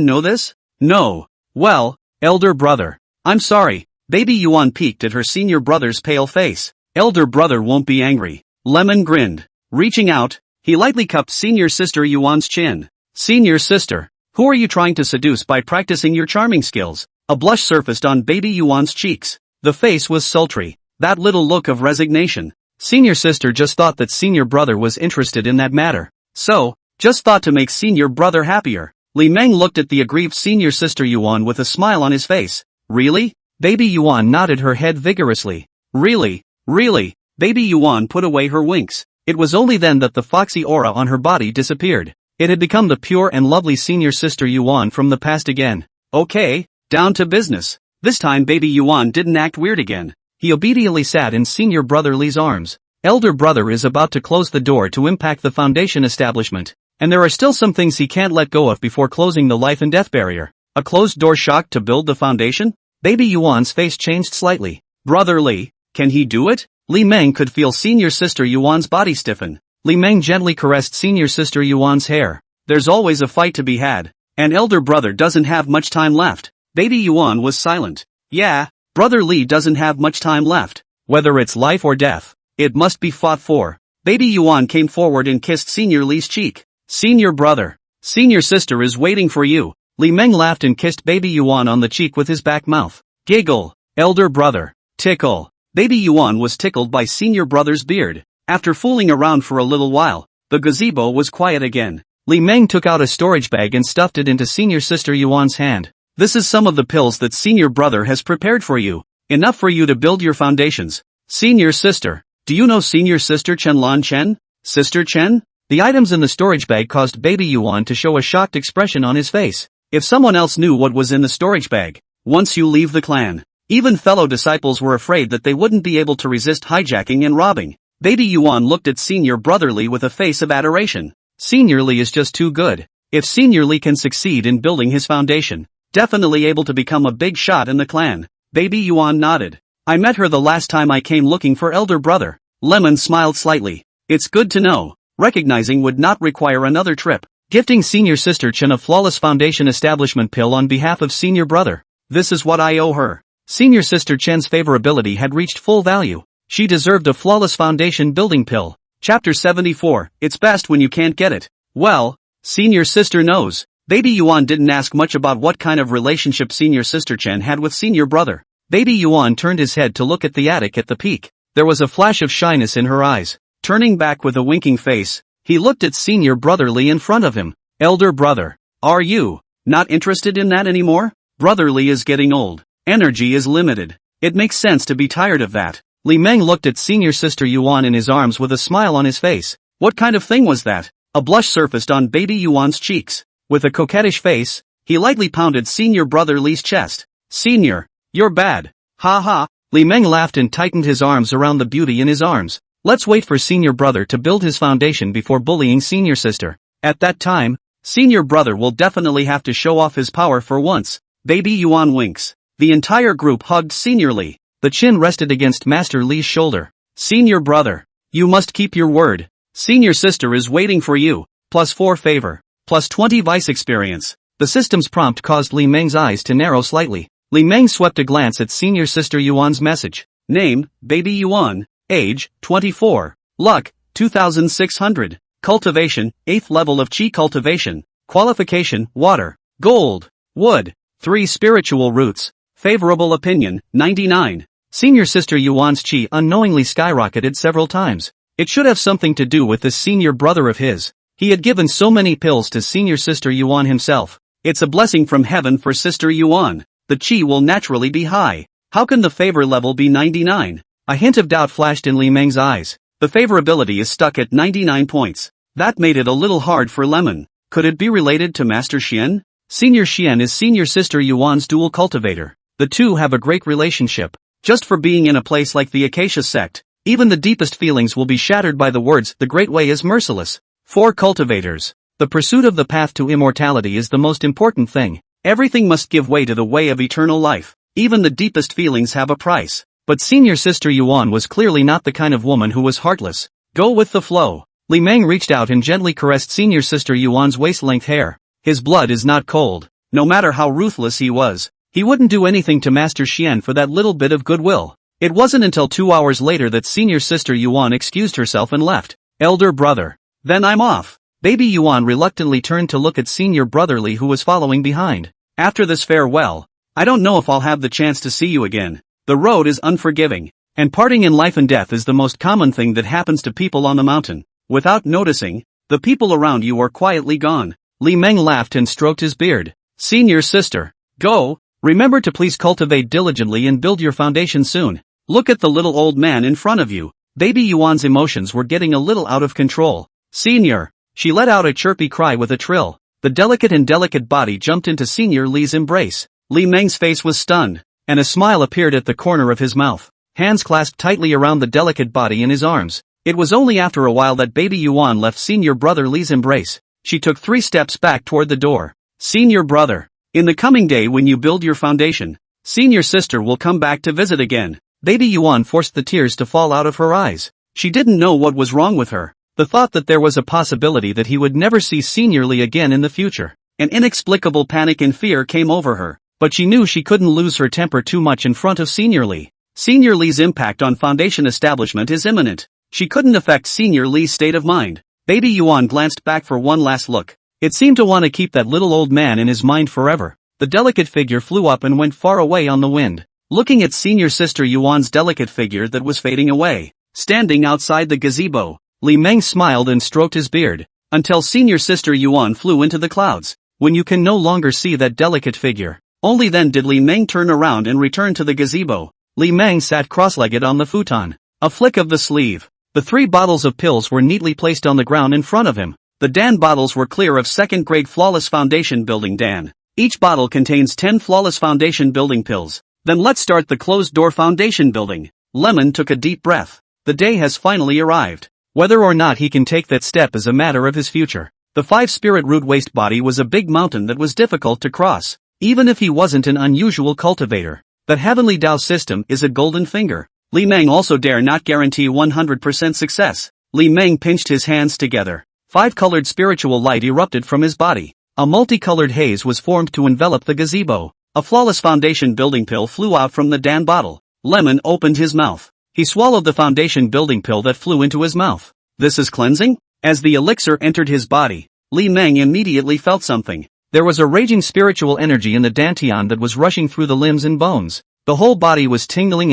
know this? No. Well, Elder Brother. I'm sorry. Baby Yuan peeked at her Senior Brother's pale face. Elder Brother won't be angry. Lemon grinned. Reaching out, he lightly cupped Senior Sister Yuan's chin. Senior Sister. Who are you trying to seduce by practicing your charming skills? A blush surfaced on Baby Yuan's cheeks. The face was sultry. That little look of resignation. Senior Sister just thought that Senior Brother was interested in that matter. So, just thought to make Senior Brother happier. Li Meng looked at the aggrieved Senior Sister Yuan with a smile on his face. Really? Baby Yuan nodded her head vigorously. Really? Really? Baby Yuan put away her winks. It was only then that the foxy aura on her body disappeared. It had become the pure and lovely Senior Sister Yuan from the past again. Okay, down to business. This time Baby Yuan didn't act weird again. He obediently sat in Senior Brother Lee's arms. Elder Brother is about to close the door to impact the foundation establishment, and there are still some things he can't let go of before closing the life and death barrier. A closed door shock to build the foundation? Baby Yuan's face changed slightly. Brother Lee, can he do it? Li Meng could feel Senior Sister Yuan's body stiffen. Li Meng gently caressed Senior Sister Yuan's hair. There's always a fight to be had. And Elder Brother doesn't have much time left. Baby Yuan was silent. Yeah, Brother Lee doesn't have much time left. Whether it's life or death, it must be fought for. Baby Yuan came forward and kissed Senior Lee's cheek. Senior Brother. Senior Sister is waiting for you. Li Meng laughed and kissed Baby Yuan on the cheek with his back mouth. Giggle. Elder Brother. Tickle. Baby Yuan was tickled by Senior Brother's beard. After fooling around for a little while, the gazebo was quiet again. Li Meng took out a storage bag and stuffed it into Senior Sister Yuan's hand. This is some of the pills that Senior Brother has prepared for you. Enough for you to build your foundations. Senior Sister. Do you know Senior Sister Chen Lan Chen? Sister Chen? The items in the storage bag caused Baby Yuan to show a shocked expression on his face. If someone else knew what was in the storage bag, once you leave the clan, even fellow disciples were afraid that they wouldn't be able to resist hijacking and robbing. Baby Yuan looked at Senior Brother Lee with a face of adoration. Senior Lee is just too good. If Senior Lee can succeed in building his foundation, definitely able to become a big shot in the clan. Baby Yuan nodded. I met her the last time I came looking for Elder Brother. Lemon smiled slightly. It's good to know. Recognizing would not require another trip. Gifting Senior Sister Chen a flawless foundation establishment pill on behalf of Senior Brother. This is what I owe her. Senior Sister Chen's favorability had reached full value. She deserved a flawless foundation building pill. Chapter 74, It's best when you can't get it. Well, Senior Sister knows. Baby Yuan didn't ask much about what kind of relationship Senior Sister Chen had with Senior Brother. Baby Yuan turned his head to look at the attic at the peak. There was a flash of shyness in her eyes. Turning back with a winking face, he looked at Senior Brother Lee in front of him. Elder Brother. Are you not interested in that anymore? Brother Lee is getting old. Energy is limited. It makes sense to be tired of that. Li Meng looked at Senior Sister Yuan in his arms with a smile on his face. What kind of thing was that? A blush surfaced on Baby Yuan's cheeks. With a coquettish face, he lightly pounded Senior Brother Lee's chest. Senior, you're bad. Ha ha. Li Meng laughed and tightened his arms around the beauty in his arms. Let's wait for Senior Brother to build his foundation before bullying Senior Sister. At that time, Senior Brother will definitely have to show off his power for once. Baby Yuan winks. The entire group hugged Senior Lee. The chin rested against Master Lee's shoulder. Senior Brother, you must keep your word. Senior Sister is waiting for you. +4 favor. +20 vice experience. The system's prompt caused Li Meng's eyes to narrow slightly. Li Meng swept a glance at Senior Sister Yuan's message. Name, Baby Yuan. Age, 24. Luck, 2600. Cultivation, 8th level of Qi cultivation. Qualification, water. Gold. Wood. 3 spiritual roots. Favorable opinion, 99. Senior sister Yuan's chi unknowingly skyrocketed several times. It should have something to do with this senior brother of his. He had given so many pills to senior sister Yuan himself. It's a blessing from heaven for sister Yuan. The chi will naturally be high. How can the favor level be 99? A hint of doubt flashed in Li Meng's eyes. The favorability is stuck at 99 points. That made it a little hard for Lemon. Could it be related to Master Xian? Senior Xian is senior sister Yuan's dual cultivator. The two have a great relationship. Just for being in a place like the Acacia Sect, even the deepest feelings will be shattered by the words, "The Great Way is merciless." 4 cultivators. The pursuit of the path to immortality is the most important thing. Everything must give way to the way of eternal life. Even the deepest feelings have a price. But senior sister Yuan was clearly not the kind of woman who was heartless. Go with the flow. Li Meng reached out and gently caressed senior sister Yuan's waist-length hair. His blood is not cold. No matter how ruthless he was, he wouldn't do anything to Master Xian for that little bit of goodwill. It wasn't until 2 hours later that senior sister Yuan excused herself and left. Elder brother. Then I'm off. Baby Yuan reluctantly turned to look at senior brother Li, who was following behind. After this farewell, I don't know if I'll have the chance to see you again. The road is unforgiving. And parting in life and death is the most common thing that happens to people on the mountain. Without noticing, the people around you are quietly gone. Li Meng laughed and stroked his beard. Senior sister. Go. Remember to please cultivate diligently and build your foundation soon. Look at the little old man in front of you. Baby Yuan's emotions were getting a little out of control. Senior. She let out a chirpy cry with a trill. The delicate body jumped into Senior Li's embrace. Li Meng's face was stunned, and a smile appeared at the corner of his mouth. Hands clasped tightly around the delicate body in his arms. It was only after a while that baby Yuan left senior brother Li's embrace. She took 3 steps back toward the door. Senior brother. In the coming day when you build your foundation, senior sister will come back to visit again. Baby Yuan forced the tears to fall out of her eyes. She didn't know what was wrong with her. The thought that there was a possibility that he would never see Senior Li again in the future. An inexplicable panic and fear came over her, but she knew she couldn't lose her temper too much in front of Senior Li. Senior Li's impact on foundation establishment is imminent. She couldn't affect Senior Li's state of mind. Baby Yuan glanced back for one last look. It seemed to want to keep that little old man in his mind forever. The delicate figure flew up and went far away on the wind. Looking at senior sister Yuan's delicate figure that was fading away, standing outside the gazebo, Li Meng smiled and stroked his beard, until senior sister Yuan flew into the clouds. When you can no longer see that delicate figure, only then did Li Meng turn around and return to the gazebo. Li Meng sat cross-legged on the futon. A flick of the sleeve. The 3 bottles of pills were neatly placed on the ground in front of him. The Dan bottles were clear of second-grade flawless foundation building Dan. Each bottle contains 10 flawless foundation building pills. Then let's start the closed-door foundation building. Lemon took a deep breath. The day has finally arrived. Whether or not he can take that step is a matter of his future. The 5-spirit root waste body was a big mountain that was difficult to cross, even if he wasn't an unusual cultivator. That heavenly Tao system is a golden finger. Li Meng also dare not guarantee 100% success. Li Meng pinched his hands together. 5-colored spiritual light erupted from his body. A multicolored haze was formed to envelop the gazebo. A flawless foundation building pill flew out from the Dan bottle. Lemon opened his mouth. He swallowed the foundation building pill that flew into his mouth. This is cleansing? As the elixir entered his body, Li Meng immediately felt something. There was a raging spiritual energy in the dantian that was rushing through the limbs and bones. The whole body was tingling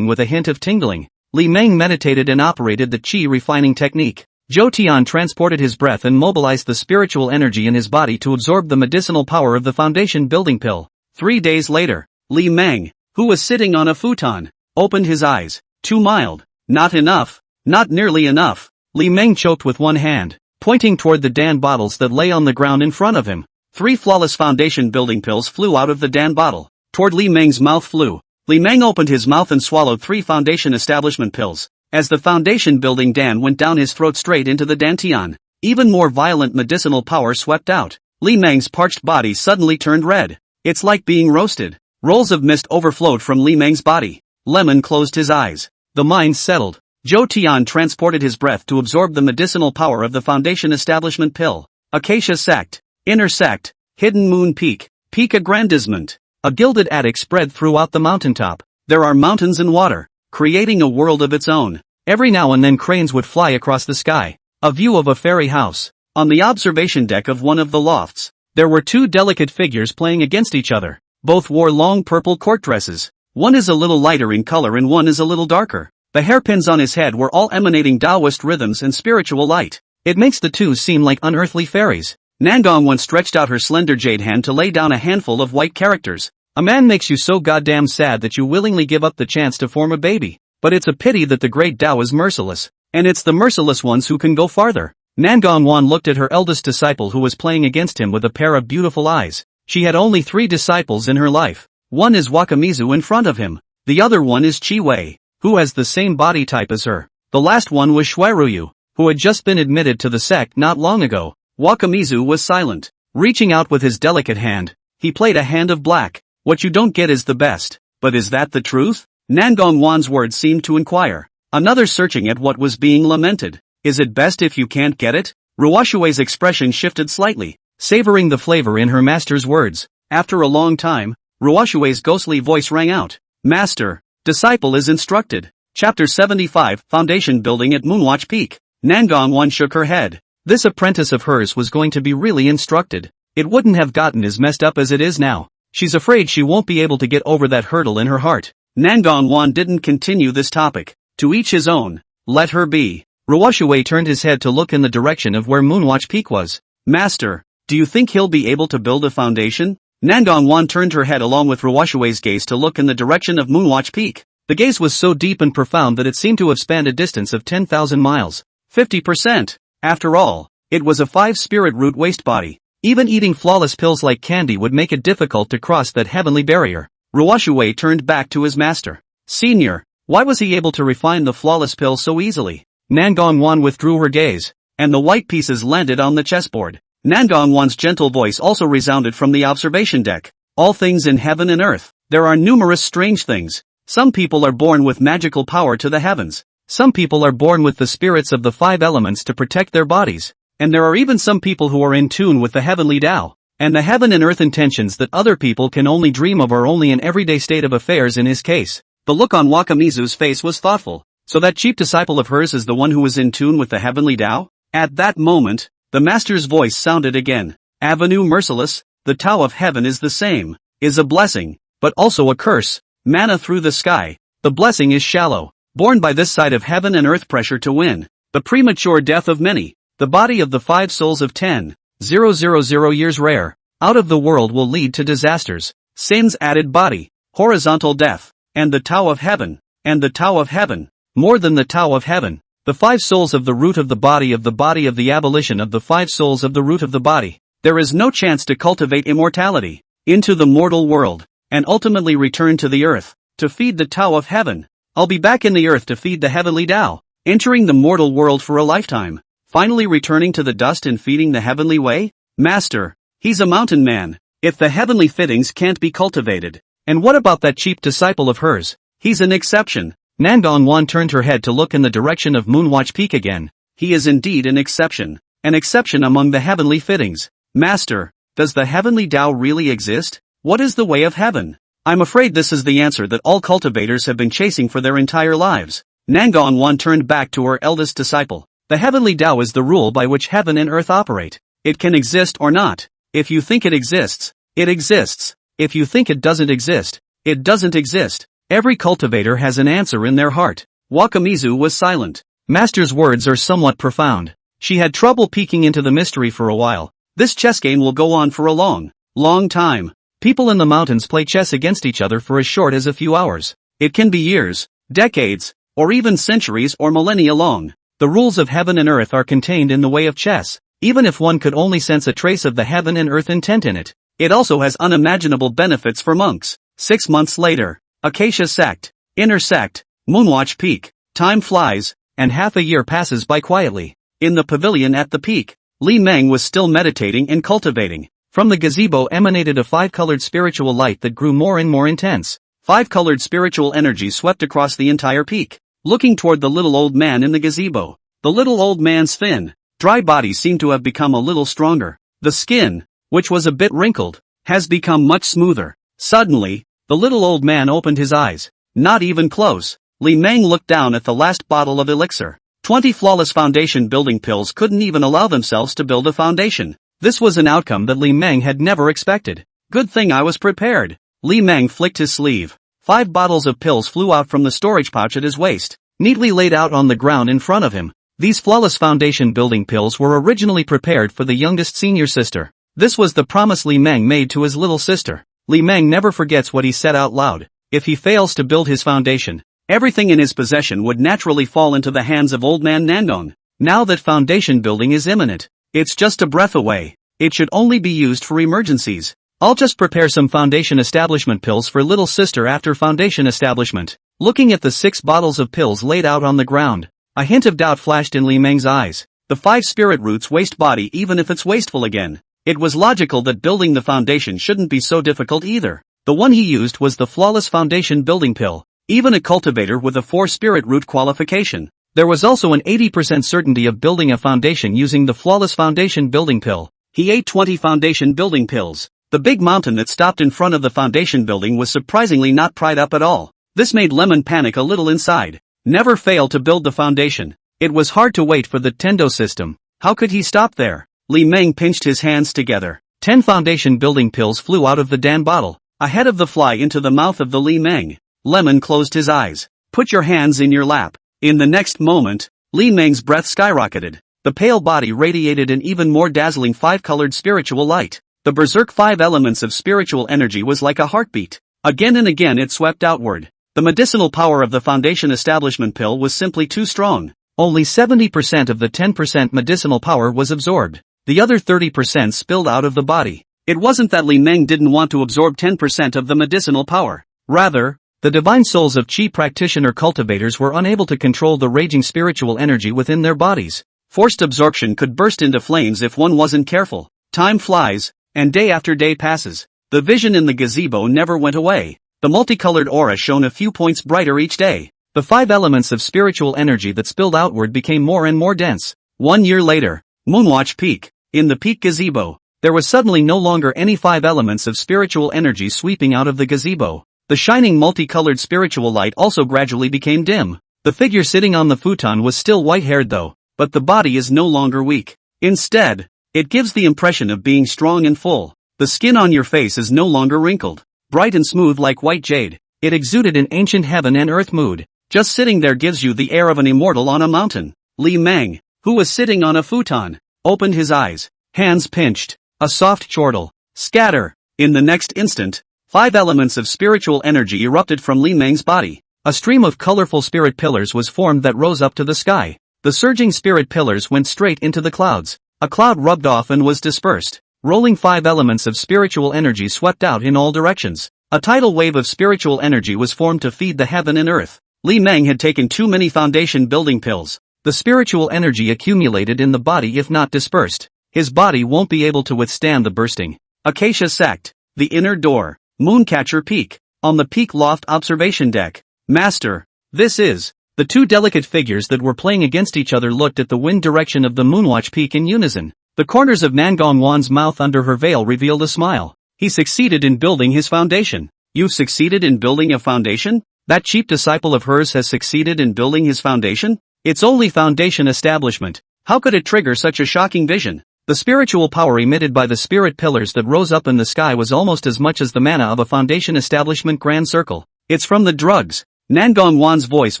with a hint of tingling. Li Meng meditated and operated the qi refining technique. Zhou Tian transported his breath and mobilized the spiritual energy in his body to absorb the medicinal power of the foundation building pill. 3 days later, Li Meng, who was sitting on a futon, opened his eyes. Too mild. Not enough. Not nearly enough. Li Meng choked with one hand, pointing toward the Dan bottles that lay on the ground in front of him. 3 flawless foundation building pills flew out of the Dan bottle. Toward Li Meng's mouth flew. Li Meng opened his mouth and swallowed 3 foundation establishment pills. As the foundation building Dan went down his throat straight into the dantian, even more violent medicinal power swept out. Li Meng's parched body suddenly turned red. It's like being roasted. Rolls of mist overflowed from Li Meng's body. Lemon closed his eyes. The mind settled. Zhou Tian transported his breath to absorb the medicinal power of the foundation establishment pill. Acacia Sect. Inner Sect. Hidden Moon Peak. Peak Aggrandizement. A gilded attic spread throughout the mountaintop. There are mountains and water, creating a world of its own. Every now and then cranes would fly across the sky. A view of a fairy house. On the observation deck of one of the lofts, there were two delicate figures playing against each other. Both wore long purple court dresses. One is a little lighter in color and one is a little darker. The hairpins on his head were all emanating Taoist rhythms and spiritual light. It makes the two seem like unearthly fairies. Nangongwan stretched out her slender jade hand to lay down a handful of white characters. A man makes you so goddamn sad that you willingly give up the chance to form a baby. But it's a pity that the great Tao is merciless. And it's the merciless ones who can go farther. Nangongwan looked at her eldest disciple who was playing against him with a pair of beautiful eyes. She had only 3 disciples in her life. One is Wakamizu in front of him. The other one is Chi Wei, who has the same body type as her. The last one was Shuiruyu, who had just been admitted to the sect not long ago. Wakamizu was silent. Reaching out with his delicate hand, he played a hand of black. What you don't get is the best. But is that the truth? Nangongwan's words seemed to inquire. Another searching at what was being lamented. Is it best if you can't get it? Ruoshue's expression shifted slightly, savoring the flavor in her master's words. After a long time, Ruoshue's ghostly voice rang out. Master, disciple is instructed. Chapter 75, Foundation Building at Moonwatch Peak. Nangongwan shook her head. This apprentice of hers was going to be really instructed. It wouldn't have gotten as messed up as it is now. She's afraid she won't be able to get over that hurdle in her heart. Nangongwan didn't continue this topic. To each his own. Let her be. Ruoshue turned his head to look in the direction of where Moonwatch Peak was. Master, do you think he'll be able to build a foundation? Nangongwan turned her head along with Ruoshue's gaze to look in the direction of Moonwatch Peak. The gaze was so deep and profound that it seemed to have spanned a distance of 10,000 miles. 50%. After all, it was a 5-spirit root waste body. Even eating flawless pills like candy would make it difficult to cross that heavenly barrier. Ruoshue turned back to his master. Senior, why was he able to refine the flawless pill so easily? Nangongwan withdrew her gaze, and the white pieces landed on the chessboard. Nangongwan's gentle voice also resounded from the observation deck. All things in heaven and earth. There are numerous strange things. Some people are born with magical power to the heavens. Some people are born with the spirits of the 5 elements to protect their bodies. And there are even some people who are in tune with the heavenly Tao. And the heaven and earth intentions that other people can only dream of are only an everyday state of affairs in his case. The look on Wakamizu's face was thoughtful. So that cheap disciple of hers is the one who is in tune with the heavenly Tao? At that moment, the master's voice sounded again. Avenue Merciless, the Tao of heaven is the same, is a blessing, but also a curse. Manna through the sky. The blessing is shallow, born by this side of heaven and earth pressure to win. The premature death of many. The body of the 5 souls of 10,000 years rare, out of the world will lead to disasters. Sin's added body, horizontal death, and the Tao of heaven, and the Tao of heaven, more than the Tao of heaven. The 5 souls of the root of the body of the abolition of the 5 souls of the root of the body. There is no chance to cultivate immortality, into the mortal world, and ultimately return to the earth, to feed the Tao of heaven. I'll be back in the earth to feed the heavenly Tao, entering the mortal world for a lifetime, finally returning to the dust and feeding the heavenly way? Master, he's a mountain man. If the heavenly fittings can't be cultivated, and what about that cheap disciple of hers? He's an exception. Nangongwan turned her head to look in the direction of Moonwatch Peak again. He is indeed an exception among the heavenly fittings. Master, does the heavenly Tao really exist? What is the way of heaven? I'm afraid this is the answer that all cultivators have been chasing for their entire lives. Nangongwan turned back to her eldest disciple. The heavenly Tao is the rule by which heaven and earth operate. It can exist or not. If you think it exists, it exists. If you think it doesn't exist, it doesn't exist. Every cultivator has an answer in their heart. Wakamizu was silent. Master's words are somewhat profound. She had trouble peeking into the mystery for a while. This chess game will go on for a long time. People in the mountains play chess against each other for as short as a few hours. It can be years, decades, or even centuries or millennia long. The rules of heaven and earth are contained in the way of chess, even if one could only sense a trace of the heaven and earth intent in it. It also has unimaginable benefits for monks. 6 months later, Acacia Sect, Inner Sect, Moonwatch Peak. Time flies, and half a year passes by quietly. In the pavilion at the peak, Li Meng was still meditating and cultivating. From the gazebo emanated a 5-colored spiritual light that grew more and more intense. 5-colored spiritual energy swept across the entire peak. Looking toward the little old man in the gazebo, the little old man's thin, dry body seemed to have become a little stronger. The skin, which was a bit wrinkled, has become much smoother. Suddenly, the little old man opened his eyes. Not even close. Li Meng looked down at the last bottle of elixir. 20 flawless foundation building pills couldn't even allow themselves to build a foundation. This was an outcome that Li Meng had never expected. Good thing I was prepared. Li Meng flicked his sleeve. 5 bottles of pills flew out from the storage pouch at his waist, neatly laid out on the ground in front of him. These flawless foundation building pills were originally prepared for the youngest senior sister. This was the promise Li Meng made to his little sister. Li Meng never forgets what he said out loud. If he fails to build his foundation, everything in his possession would naturally fall into the hands of old man Nandong. Now that foundation building is imminent, it's just a breath away. It should only be used for emergencies. I'll just prepare some foundation establishment pills for little sister after foundation establishment. Looking at the 6 bottles of pills laid out on the ground, a hint of doubt flashed in Li Meng's eyes. The 5 spirit roots waste body even if it's wasteful again. It was logical that building the foundation shouldn't be so difficult either. The one he used was the flawless foundation building pill. Even a cultivator with a 4 spirit root qualification. There was also an 80% certainty of building a foundation using the flawless foundation building pill. He ate 20 foundation building pills. The big mountain that stopped in front of the foundation building was surprisingly not pried up at all. This made Lemon panic a little inside. Never fail to build the foundation. It was hard to wait for the Tendo system. How could he stop there? Li Meng pinched his hands together. 10 foundation building pills flew out of the Dan bottle, ahead of the fly into the mouth of the Li Meng. Lemon closed his eyes. Put your hands in your lap. In the next moment, Li Meng's breath skyrocketed. The pale body radiated an even more dazzling 5-colored spiritual light. The berserk 5 elements of spiritual energy was like a heartbeat. Again and again it swept outward. The medicinal power of the foundation establishment pill was simply too strong. Only 70% of the 10% medicinal power was absorbed. The other 30% spilled out of the body. It wasn't that Li Meng didn't want to absorb 10% of the medicinal power. Rather, the divine souls of Qi practitioner cultivators were unable to control the raging spiritual energy within their bodies. Forced absorption could burst into flames if one wasn't careful. Time flies, and day after day passes. The vision in the gazebo never went away. The multicolored aura shone a few points brighter each day. The 5 elements of spiritual energy that spilled outward became more and more dense. 1 year later, Moonwatch Peak. In the peak gazebo, there was suddenly no longer any 5 elements of spiritual energy sweeping out of the gazebo. The shining multicolored spiritual light also gradually became dim. The figure sitting on the futon was still white-haired though, but the body is no longer weak. Instead, it gives the impression of being strong and full. The skin on your face is no longer wrinkled, bright and smooth like white jade. It exuded an ancient heaven and earth mood. Just sitting there gives you the air of an immortal on a mountain. Li Meng, who was sitting on a futon, opened his eyes, hands pinched, a soft chortle, scatter. In the next instant, 5 elements of spiritual energy erupted from Li Meng's body. A stream of colorful spirit pillars was formed that rose up to the sky. The surging spirit pillars went straight into the clouds. A cloud rubbed off and was dispersed. Rolling 5 elements of spiritual energy swept out in all directions. A tidal wave of spiritual energy was formed to feed the heaven and earth. Li Meng had taken too many foundation building pills. The spiritual energy accumulated in the body if not dispersed. His body won't be able to withstand the bursting. Acacia Sect. The inner door. Mooncatcher Peak. On the peak loft observation deck. Master. This is. The 2 delicate figures that were playing against each other looked at the wind direction of the Moonwatch Peak in unison. The corners of Nangong Wan's mouth under her veil revealed a smile. He succeeded in building his foundation. You've succeeded in building a foundation? That cheap disciple of hers has succeeded in building his foundation? It's only foundation establishment. How could it trigger such a shocking vision? The spiritual power emitted by the spirit pillars that rose up in the sky was almost as much as the mana of a foundation establishment grand circle. It's from the drugs. Nangong Wan's voice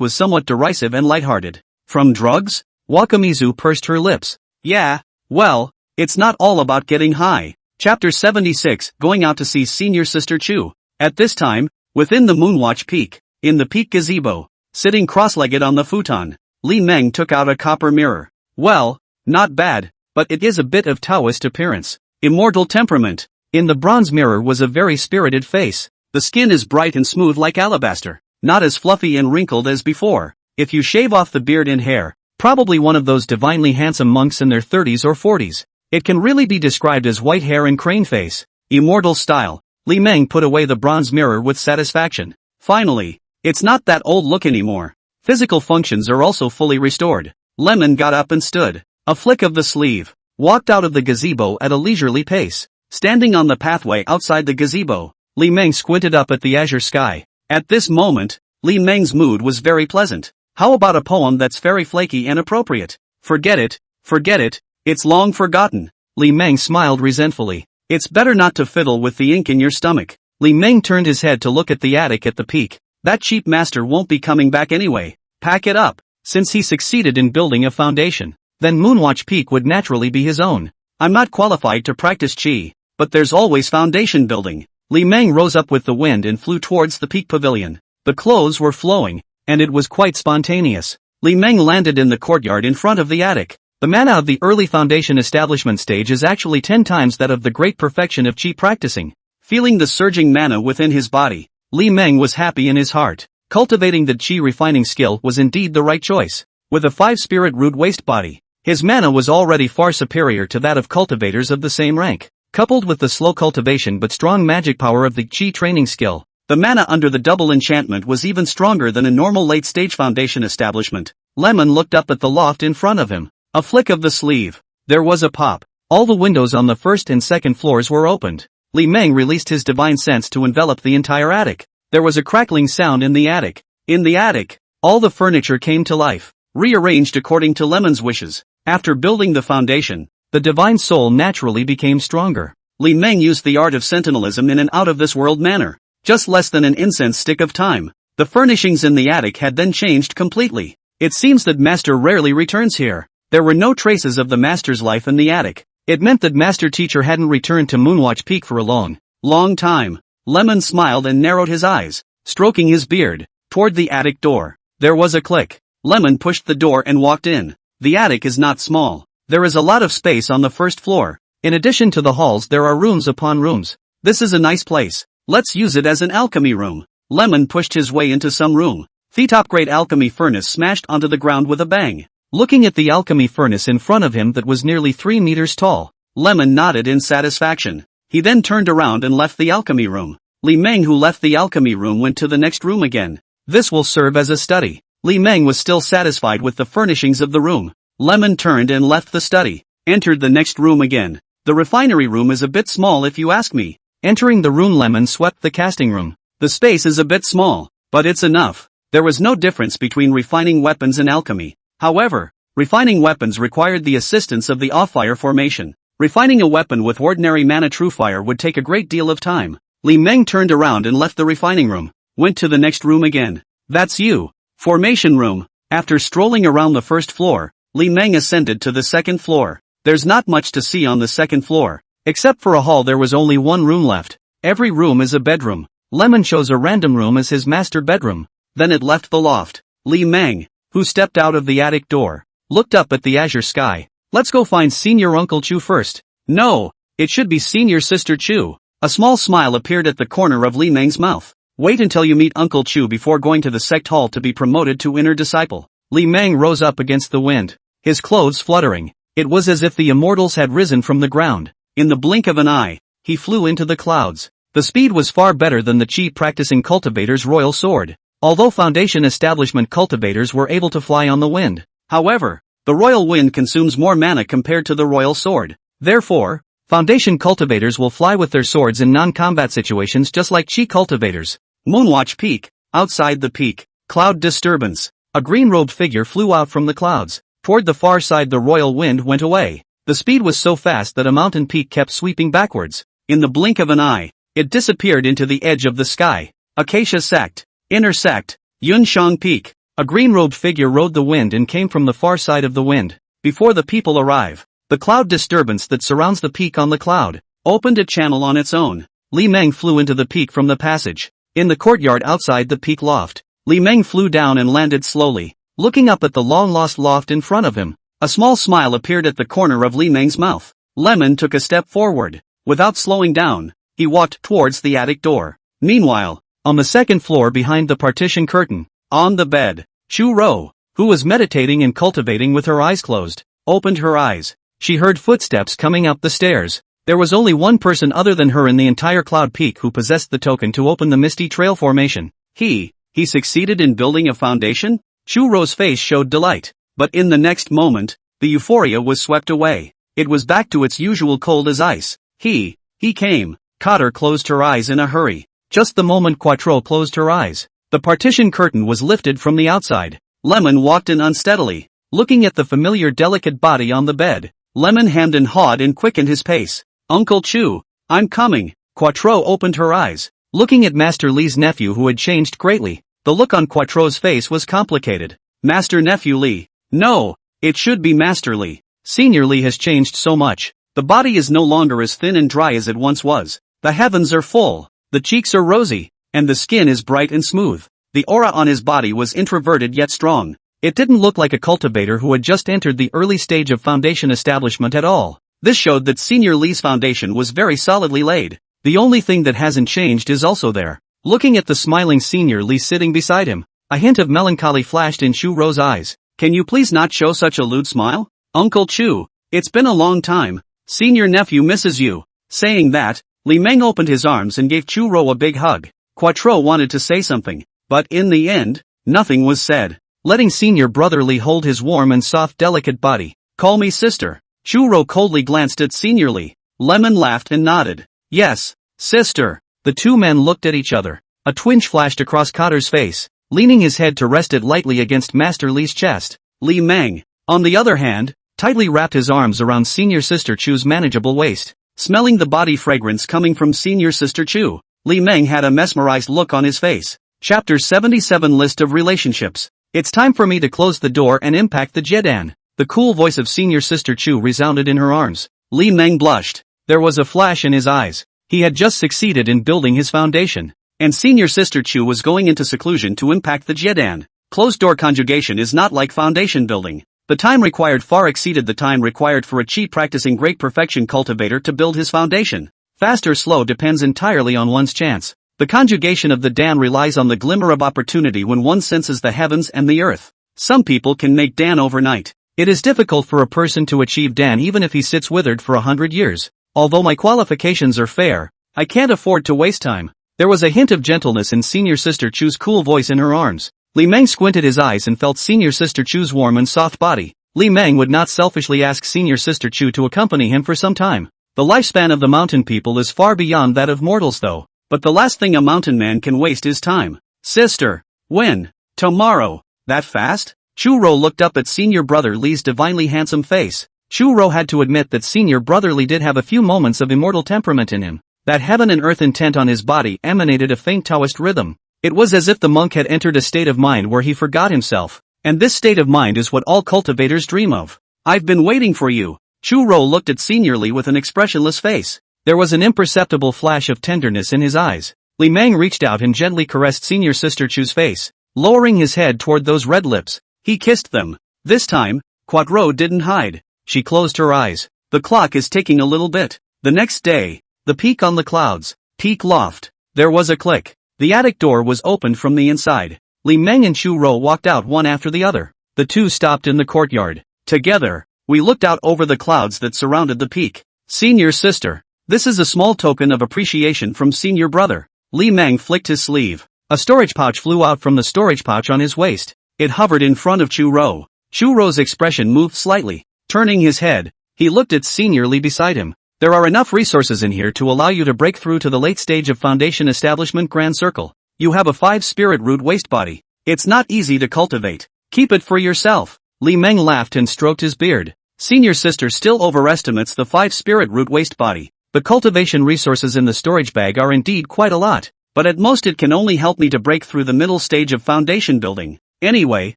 was somewhat derisive and lighthearted. From drugs? Wakamizu pursed her lips. Yeah, well, it's not all about getting high. Chapter 76, Going out to see Senior Sister Chu. At this time, within the Moonwatch Peak, in the peak gazebo, sitting cross-legged on the futon, Li Meng took out a copper mirror. Well, not bad, but it is a bit of Taoist appearance. Immortal temperament. In the bronze mirror was a very spirited face. The skin is bright and smooth like alabaster, not as fluffy and wrinkled as before. If you shave off the beard and hair, probably one of those divinely handsome monks in their 30s or 40s. It can really be described as white hair and crane face. Immortal style. Li Meng put away the bronze mirror with satisfaction. Finally, it's not that old look anymore. Physical functions are also fully restored. Lemon got up and stood. A flick of the sleeve. Walked out of the gazebo at a leisurely pace. Standing on the pathway outside the gazebo, Li Meng squinted up at the azure sky. At this moment, Li Meng's mood was very pleasant. How about a poem that's very flaky and appropriate? Forget it, it's long forgotten. Li Meng smiled resentfully. It's better not to fiddle with the ink in your stomach. Li Meng turned his head to look at the attic at the peak. That cheap master won't be coming back anyway. Pack it up. Since he succeeded in building a foundation, then Moonwatch Peak would naturally be his own. I'm not qualified to practice chi, but there's always foundation building. Li Meng rose up with the wind and flew towards the peak pavilion. The clothes were flowing, and it was quite spontaneous. Li Meng landed in the courtyard in front of the attic. The mana of the early foundation establishment stage is actually 10 times that of the great perfection of chi practicing. Feeling the surging mana within his body, Li Meng was happy in his heart. Cultivating the chi refining skill was indeed the right choice. With a 5-spirit root waste body, his mana was already far superior to that of cultivators of the same rank. Coupled with the slow cultivation but strong magic power of the chi training skill, the mana under the double enchantment was even stronger than a normal late-stage foundation establishment. Lemon looked up at the loft in front of him. A flick of the sleeve. There was a pop. All the windows on the first and second floors were opened. Li Meng released his divine sense to envelop the entire attic. There was a crackling sound in the attic. In the attic, all the furniture came to life, rearranged according to Lemon's wishes. After building the foundation, the divine soul naturally became stronger. Li Meng used the art of sentimentalism in an out-of-this-world manner. Just less than an incense stick of time. The furnishings in the attic had then changed completely. It seems that Master rarely returns here. There were no traces of the Master's life in the attic. It meant that Master Teacher hadn't returned to Moonwatch Peak for a long time. Lemon smiled and narrowed his eyes, stroking his beard, toward the attic door. There was a click. Lemon pushed the door and walked in. The attic is not small. There is a lot of space on the first floor. In addition to the halls there are rooms upon rooms. This is a nice place. Let's use it as an alchemy room. Lemon pushed his way into some room. The top-grade alchemy furnace smashed onto the ground with a bang. Looking at the alchemy furnace in front of him that was nearly 3 meters tall, Lemon nodded in satisfaction. He then turned around and left the alchemy room. Li Meng, who left the alchemy room, went to the next room again. This will serve as a study. Li Meng was still satisfied with the furnishings of the room. Lemon turned and left the study, entered the next room again. The refinery room is a bit small if you ask me. Entering the room, Lemon swept the casting room. The space is a bit small, but it's enough. There was no difference between refining weapons and alchemy. However, refining weapons required the assistance of the off-fire formation. Refining a weapon with ordinary mana true fire would take a great deal of time. Li Meng turned around and left the refining room, went to the next room again. That's you. Formation room. After strolling around the first floor, Li Meng ascended to the second floor. There's not much to see on the second floor. Except for a hall, there was only one room left. Every room is a bedroom. Lemon chose a random room as his master bedroom. Then it left the loft. Li Meng, who stepped out of the attic door, looked up at the azure sky. Let's go find Senior Uncle Chu first. No, it should be Senior Sister Chu. A small smile appeared at the corner of Li Meng's mouth. Wait until you meet Uncle Chu before going to the sect hall to be promoted to inner disciple. Li Meng rose up against the wind, his clothes fluttering. It was as if the immortals had risen from the ground. In the blink of an eye, he flew into the clouds. The speed was far better than the chi practicing cultivator's royal sword. Although foundation establishment cultivators were able to fly on the wind. However, the royal wind consumes more mana compared to the royal sword. Therefore, foundation cultivators will fly with their swords in non-combat situations just like chi cultivators. Moonwatch Peak. Outside the peak, cloud disturbance. A green-robed figure flew out from the clouds. Toward the far side, the royal wind went away. The speed was so fast that a mountain peak kept sweeping backwards. In the blink of an eye, it disappeared into the edge of the sky. Acacia Sect. Inner Sect. Yunshang Peak. A green-robed figure rode the wind and came from the far side of the wind. Before the people arrive, the cloud disturbance that surrounds the peak on the cloud opened a channel on its own. Li Meng flew into the peak from the passage. In the courtyard outside the peak loft, Li Meng flew down and landed slowly, looking up at the long-lost loft in front of him. A small smile appeared at the corner of Li Meng's mouth. Lemon took a step forward. Without slowing down, he walked towards the attic door. Meanwhile, on the second floor behind the partition curtain, on the bed, Chu Ro, who was meditating and cultivating with her eyes closed, opened her eyes. She heard footsteps coming up the stairs. There was only one person other than her in the entire Cloud Peak who possessed the token to open the Misty Trail formation. He succeeded in building a foundation? Chu Ro's face showed delight. But in the next moment, the euphoria was swept away. It was back to its usual cold as ice. He came. Cotter closed her eyes in a hurry. Just the moment Quattro closed her eyes, the partition curtain was lifted from the outside. Lemon walked in unsteadily, looking at the familiar delicate body on the bed. Lemon hemmed and hawed and quickened his pace. Uncle Chu, I'm coming. Quattro opened her eyes, looking at Master Li's nephew who had changed greatly. The look on Quattro's face was complicated. Master Nephew Li. No, it should be Master Li. Senior Li has changed so much. The body is no longer as thin and dry as it once was. The heavens are full, the cheeks are rosy, and the skin is bright and smooth. The aura on his body was introverted yet strong. It didn't look like a cultivator who had just entered the early stage of foundation establishment at all. This showed that Senior Li's foundation was very solidly laid. The only thing that hasn't changed is also there. Looking at the smiling Senior Li sitting beside him, a hint of melancholy flashed in Chu Ro's eyes. Can you please not show such a lewd smile? Uncle Chu, it's been a long time. Senior nephew misses you. Saying that, Li Meng opened his arms and gave Chu Ro a big hug. Quattro wanted to say something, but in the end, nothing was said. Letting senior brother Li hold his warm and soft delicate body. Call me sister. Chu Ro coldly glanced at Senior Li. Lemon laughed and nodded. Yes, sister. The two men looked at each other. A twinge flashed across Cotter's face, leaning his head to rest it lightly against Master Li's chest. Li Meng, on the other hand, tightly wrapped his arms around Senior Sister Chu's manageable waist. Smelling the body fragrance coming from Senior Sister Chu, Li Meng had a mesmerized look on his face. Chapter 77 List of Relationships. It's time for me to close the door and impact the Jedan. The cool voice of Senior Sister Chu resounded in her arms. Li Meng blushed. There was a flash in his eyes. He had just succeeded in building his foundation. And Senior Sister Chu was going into seclusion to impact the Jedan. Closed-door conjugation is not like foundation building. The time required far exceeded the time required for a cheap practicing great perfection cultivator to build his foundation. Fast or slow depends entirely on one's chance. The conjugation of the Dan relies on the glimmer of opportunity when one senses the heavens and the earth. Some people can make Dan overnight. It is difficult for a person to achieve Dan even if he sits withered for 100 years. Although my qualifications are fair, I can't afford to waste time. There was a hint of gentleness in Senior Sister Chu's cool voice in her arms. Li Meng squinted his eyes and felt Senior Sister Chu's warm and soft body. Li Meng would not selfishly ask Senior Sister Chu to accompany him for some time. The lifespan of the mountain people is far beyond that of mortals though. But the last thing a mountain man can waste is time. Sister. When? Tomorrow. That fast? Chu Ro looked up at Senior Brother Li's divinely handsome face. Chu Ro had to admit that Senior Brother Li did have a few moments of immortal temperament in him. That heaven and earth intent on his body emanated a faint Taoist rhythm. It was as if the monk had entered a state of mind where he forgot himself. And this state of mind is what all cultivators dream of. I've been waiting for you. Chu Ro looked at Senior Li with an expressionless face. There was an imperceptible flash of tenderness in his eyes. Li Meng reached out and gently caressed Senior Sister Chu's face. Lowering his head toward those red lips, he kissed them. This time, Quattro didn't hide. She closed her eyes. The clock is ticking a little bit. The next day, the peak on the clouds, peak loft. There was a click. The attic door was opened from the inside. Li Meng and Chu Ro walked out one after the other. The two stopped in the courtyard. Together, we looked out over the clouds that surrounded the peak. Senior Sister. This is a small token of appreciation from Senior Brother. Li Meng flicked his sleeve. A storage pouch flew out from the storage pouch on his waist. It hovered in front of Chu Ro. Chu Ro's expression moved slightly. Turning his head, he looked at Senior Li beside him. There are enough resources in here to allow you to break through to the late stage of Foundation Establishment Grand Circle. You have a 5-spirit root waste body. It's not easy to cultivate. Keep it for yourself. Li Meng laughed and stroked his beard. Senior Sister still overestimates the 5-spirit root waste body. The cultivation resources in the storage bag are indeed quite a lot, but at most it can only help me to break through the middle stage of foundation building. Anyway,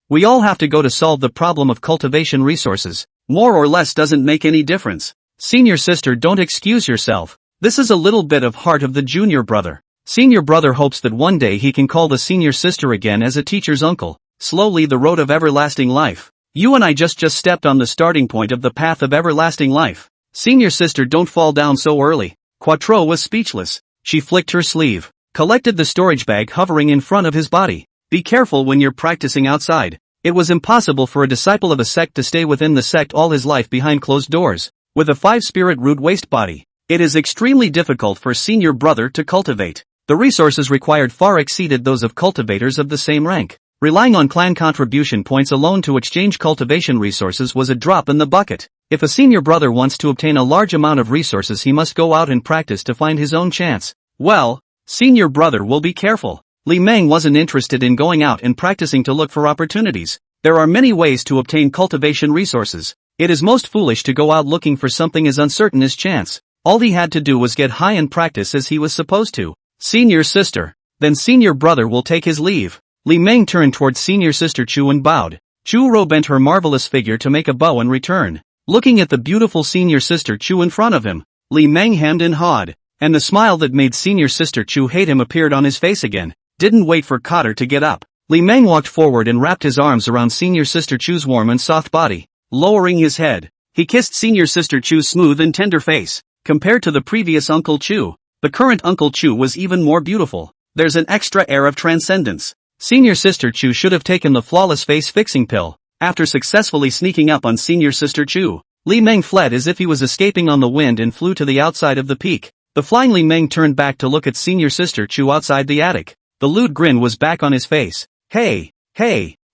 we all have to go to solve the problem of cultivation resources. More or less doesn't make any difference. Senior Sister, don't excuse yourself. This is a little bit of heart of the junior brother. Senior brother hopes that one day he can call the Senior Sister again as a teacher's uncle. Slowly the road of everlasting life. You and I just stepped on the starting point of the path of everlasting life. Senior Sister, don't fall down so early. Quattro was speechless. She flicked her sleeve, collected the storage bag hovering in front of his body. Be careful when you're practicing outside. It was impossible for a disciple of a sect to stay within the sect all his life behind closed doors. With a 5-spirit root waste body, it is extremely difficult for Senior Brother to cultivate. The resources required far exceeded those of cultivators of the same rank. Relying on clan contribution points alone to exchange cultivation resources was a drop in the bucket. If a Senior Brother wants to obtain a large amount of resources, he must go out and practice to find his own chance. Well, Senior Brother will be careful. Li Meng wasn't interested in going out and practicing to look for opportunities. There are many ways to obtain cultivation resources. It is most foolish to go out looking for something as uncertain as chance. All he had to do was get high and practice as he was supposed to. Senior sister. Then senior brother will take his leave. Li Meng turned towards senior sister Chu and bowed. Chu Ro bent her marvelous figure to make a bow and return. Looking at the beautiful senior sister Chu in front of him, Li Meng hemmed and hawed, and the smile that made senior sister Chu hate him appeared on his face again. Didn't wait for Cotter to get up. Li Meng walked forward and wrapped his arms around senior sister Chu's warm and soft body. Lowering his head, he kissed senior sister Chu's smooth and tender face. Compared to the previous Uncle Chu, the current Uncle Chu was even more beautiful. There's an extra air of transcendence. Senior sister Chu should have taken the flawless face fixing pill. After successfully sneaking up on senior sister Chu, Li Meng fled as if he was escaping on the wind and flew to the outside of the peak. The flying Li Meng turned back to look at senior sister Chu outside the attic. The lewd grin was back on his face. Hey,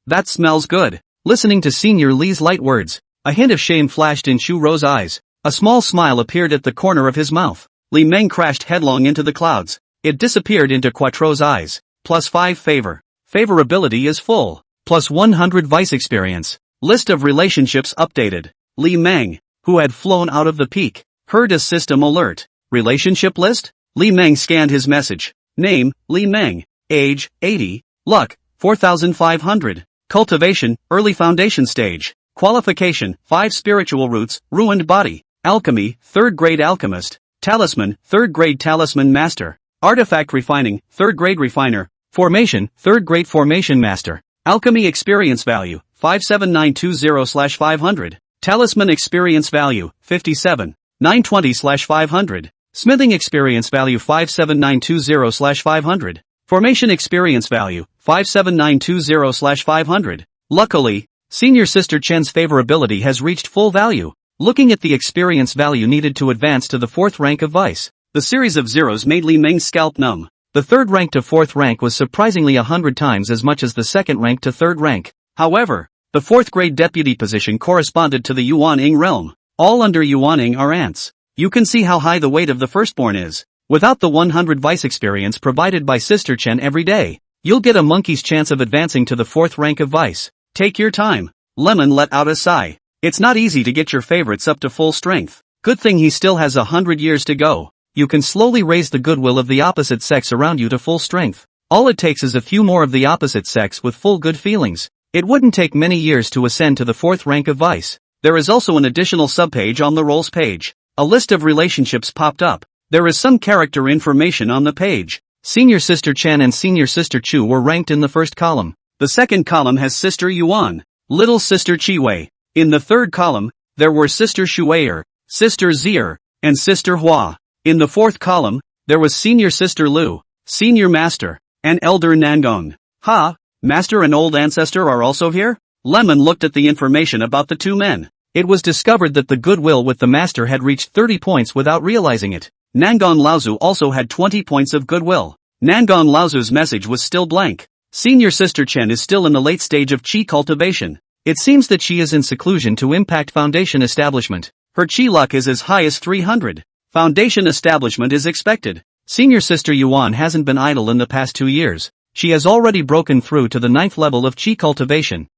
that smells good. Listening to Senior Li's light words, a hint of shame flashed in Chu Ro's eyes. A small smile appeared at the corner of his mouth. Li Meng crashed headlong into the clouds. It disappeared into Quattro's eyes. +5 favor. Favorability is full. +100 vice experience. List of relationships updated. Li Meng, who had flown out of the peak, heard a system alert. Relationship list? Li Meng scanned his message. Name, Li Meng. Age, 80. Luck, 4500. Cultivation, early foundation stage. Qualification, 5 spiritual roots, ruined body. Alchemy, 3rd grade alchemist. Talisman, 3rd grade talisman master. Artifact refining, 3rd grade refiner. Formation, 3rd grade formation master. Alchemy experience value, 57920/500. Talisman experience value, 57. 920/500. Smithing experience value 57920/500. Formation experience value, 57920/500. Luckily, Senior Sister Chen's favorability has reached full value. Looking at the experience value needed to advance to the 4th rank of Vice, the series of zeros made Li Meng's scalp numb. The 3rd rank to 4th rank was surprisingly 100 times as much as the 2nd rank to 3rd rank. However, the 4th grade deputy position corresponded to the Yuan-ing realm. All under Yuan-ing are ants. You can see how high the weight of the firstborn is. Without the 100 vice experience provided by Sister Chen every day, you'll get a monkey's chance of advancing to the 4th rank of Vice. Take your time. Lemon let out a sigh. It's not easy to get your favorites up to full strength. Good thing he still has 100 years to go. You can slowly raise the goodwill of the opposite sex around you to full strength. All it takes is a few more of the opposite sex with full good feelings. It wouldn't take many years to ascend to the 4th rank of Vice. There is also an additional subpage on the roles page. A list of relationships popped up. There is some character information on the page. Senior Sister Chen and Senior Sister Chu were ranked in the 1st column. The 2nd column has Sister Yuan, Little Sister Chiwei. In the 3rd column, there were Sister Shuayer, Sister Zier, and Sister Hua. In the 4th column, there was Senior Sister Lu, Senior Master, and Elder Nangong. Ha, Master and Old Ancestor are also here? Lemon looked at the information about the two men. It was discovered that the goodwill with the Master had reached 30 points without realizing it. Nangon Laozu also had 20 points of goodwill. Nangon Laozu's message was still blank. Senior Sister Chen is still in the late stage of Qi cultivation. It seems that she is in seclusion to impact Foundation establishment. Her Qi luck is as high as 300. Foundation establishment is expected. Senior Sister Yuan hasn't been idle in the past 2 years. She has already broken through to the 9th level of Qi cultivation.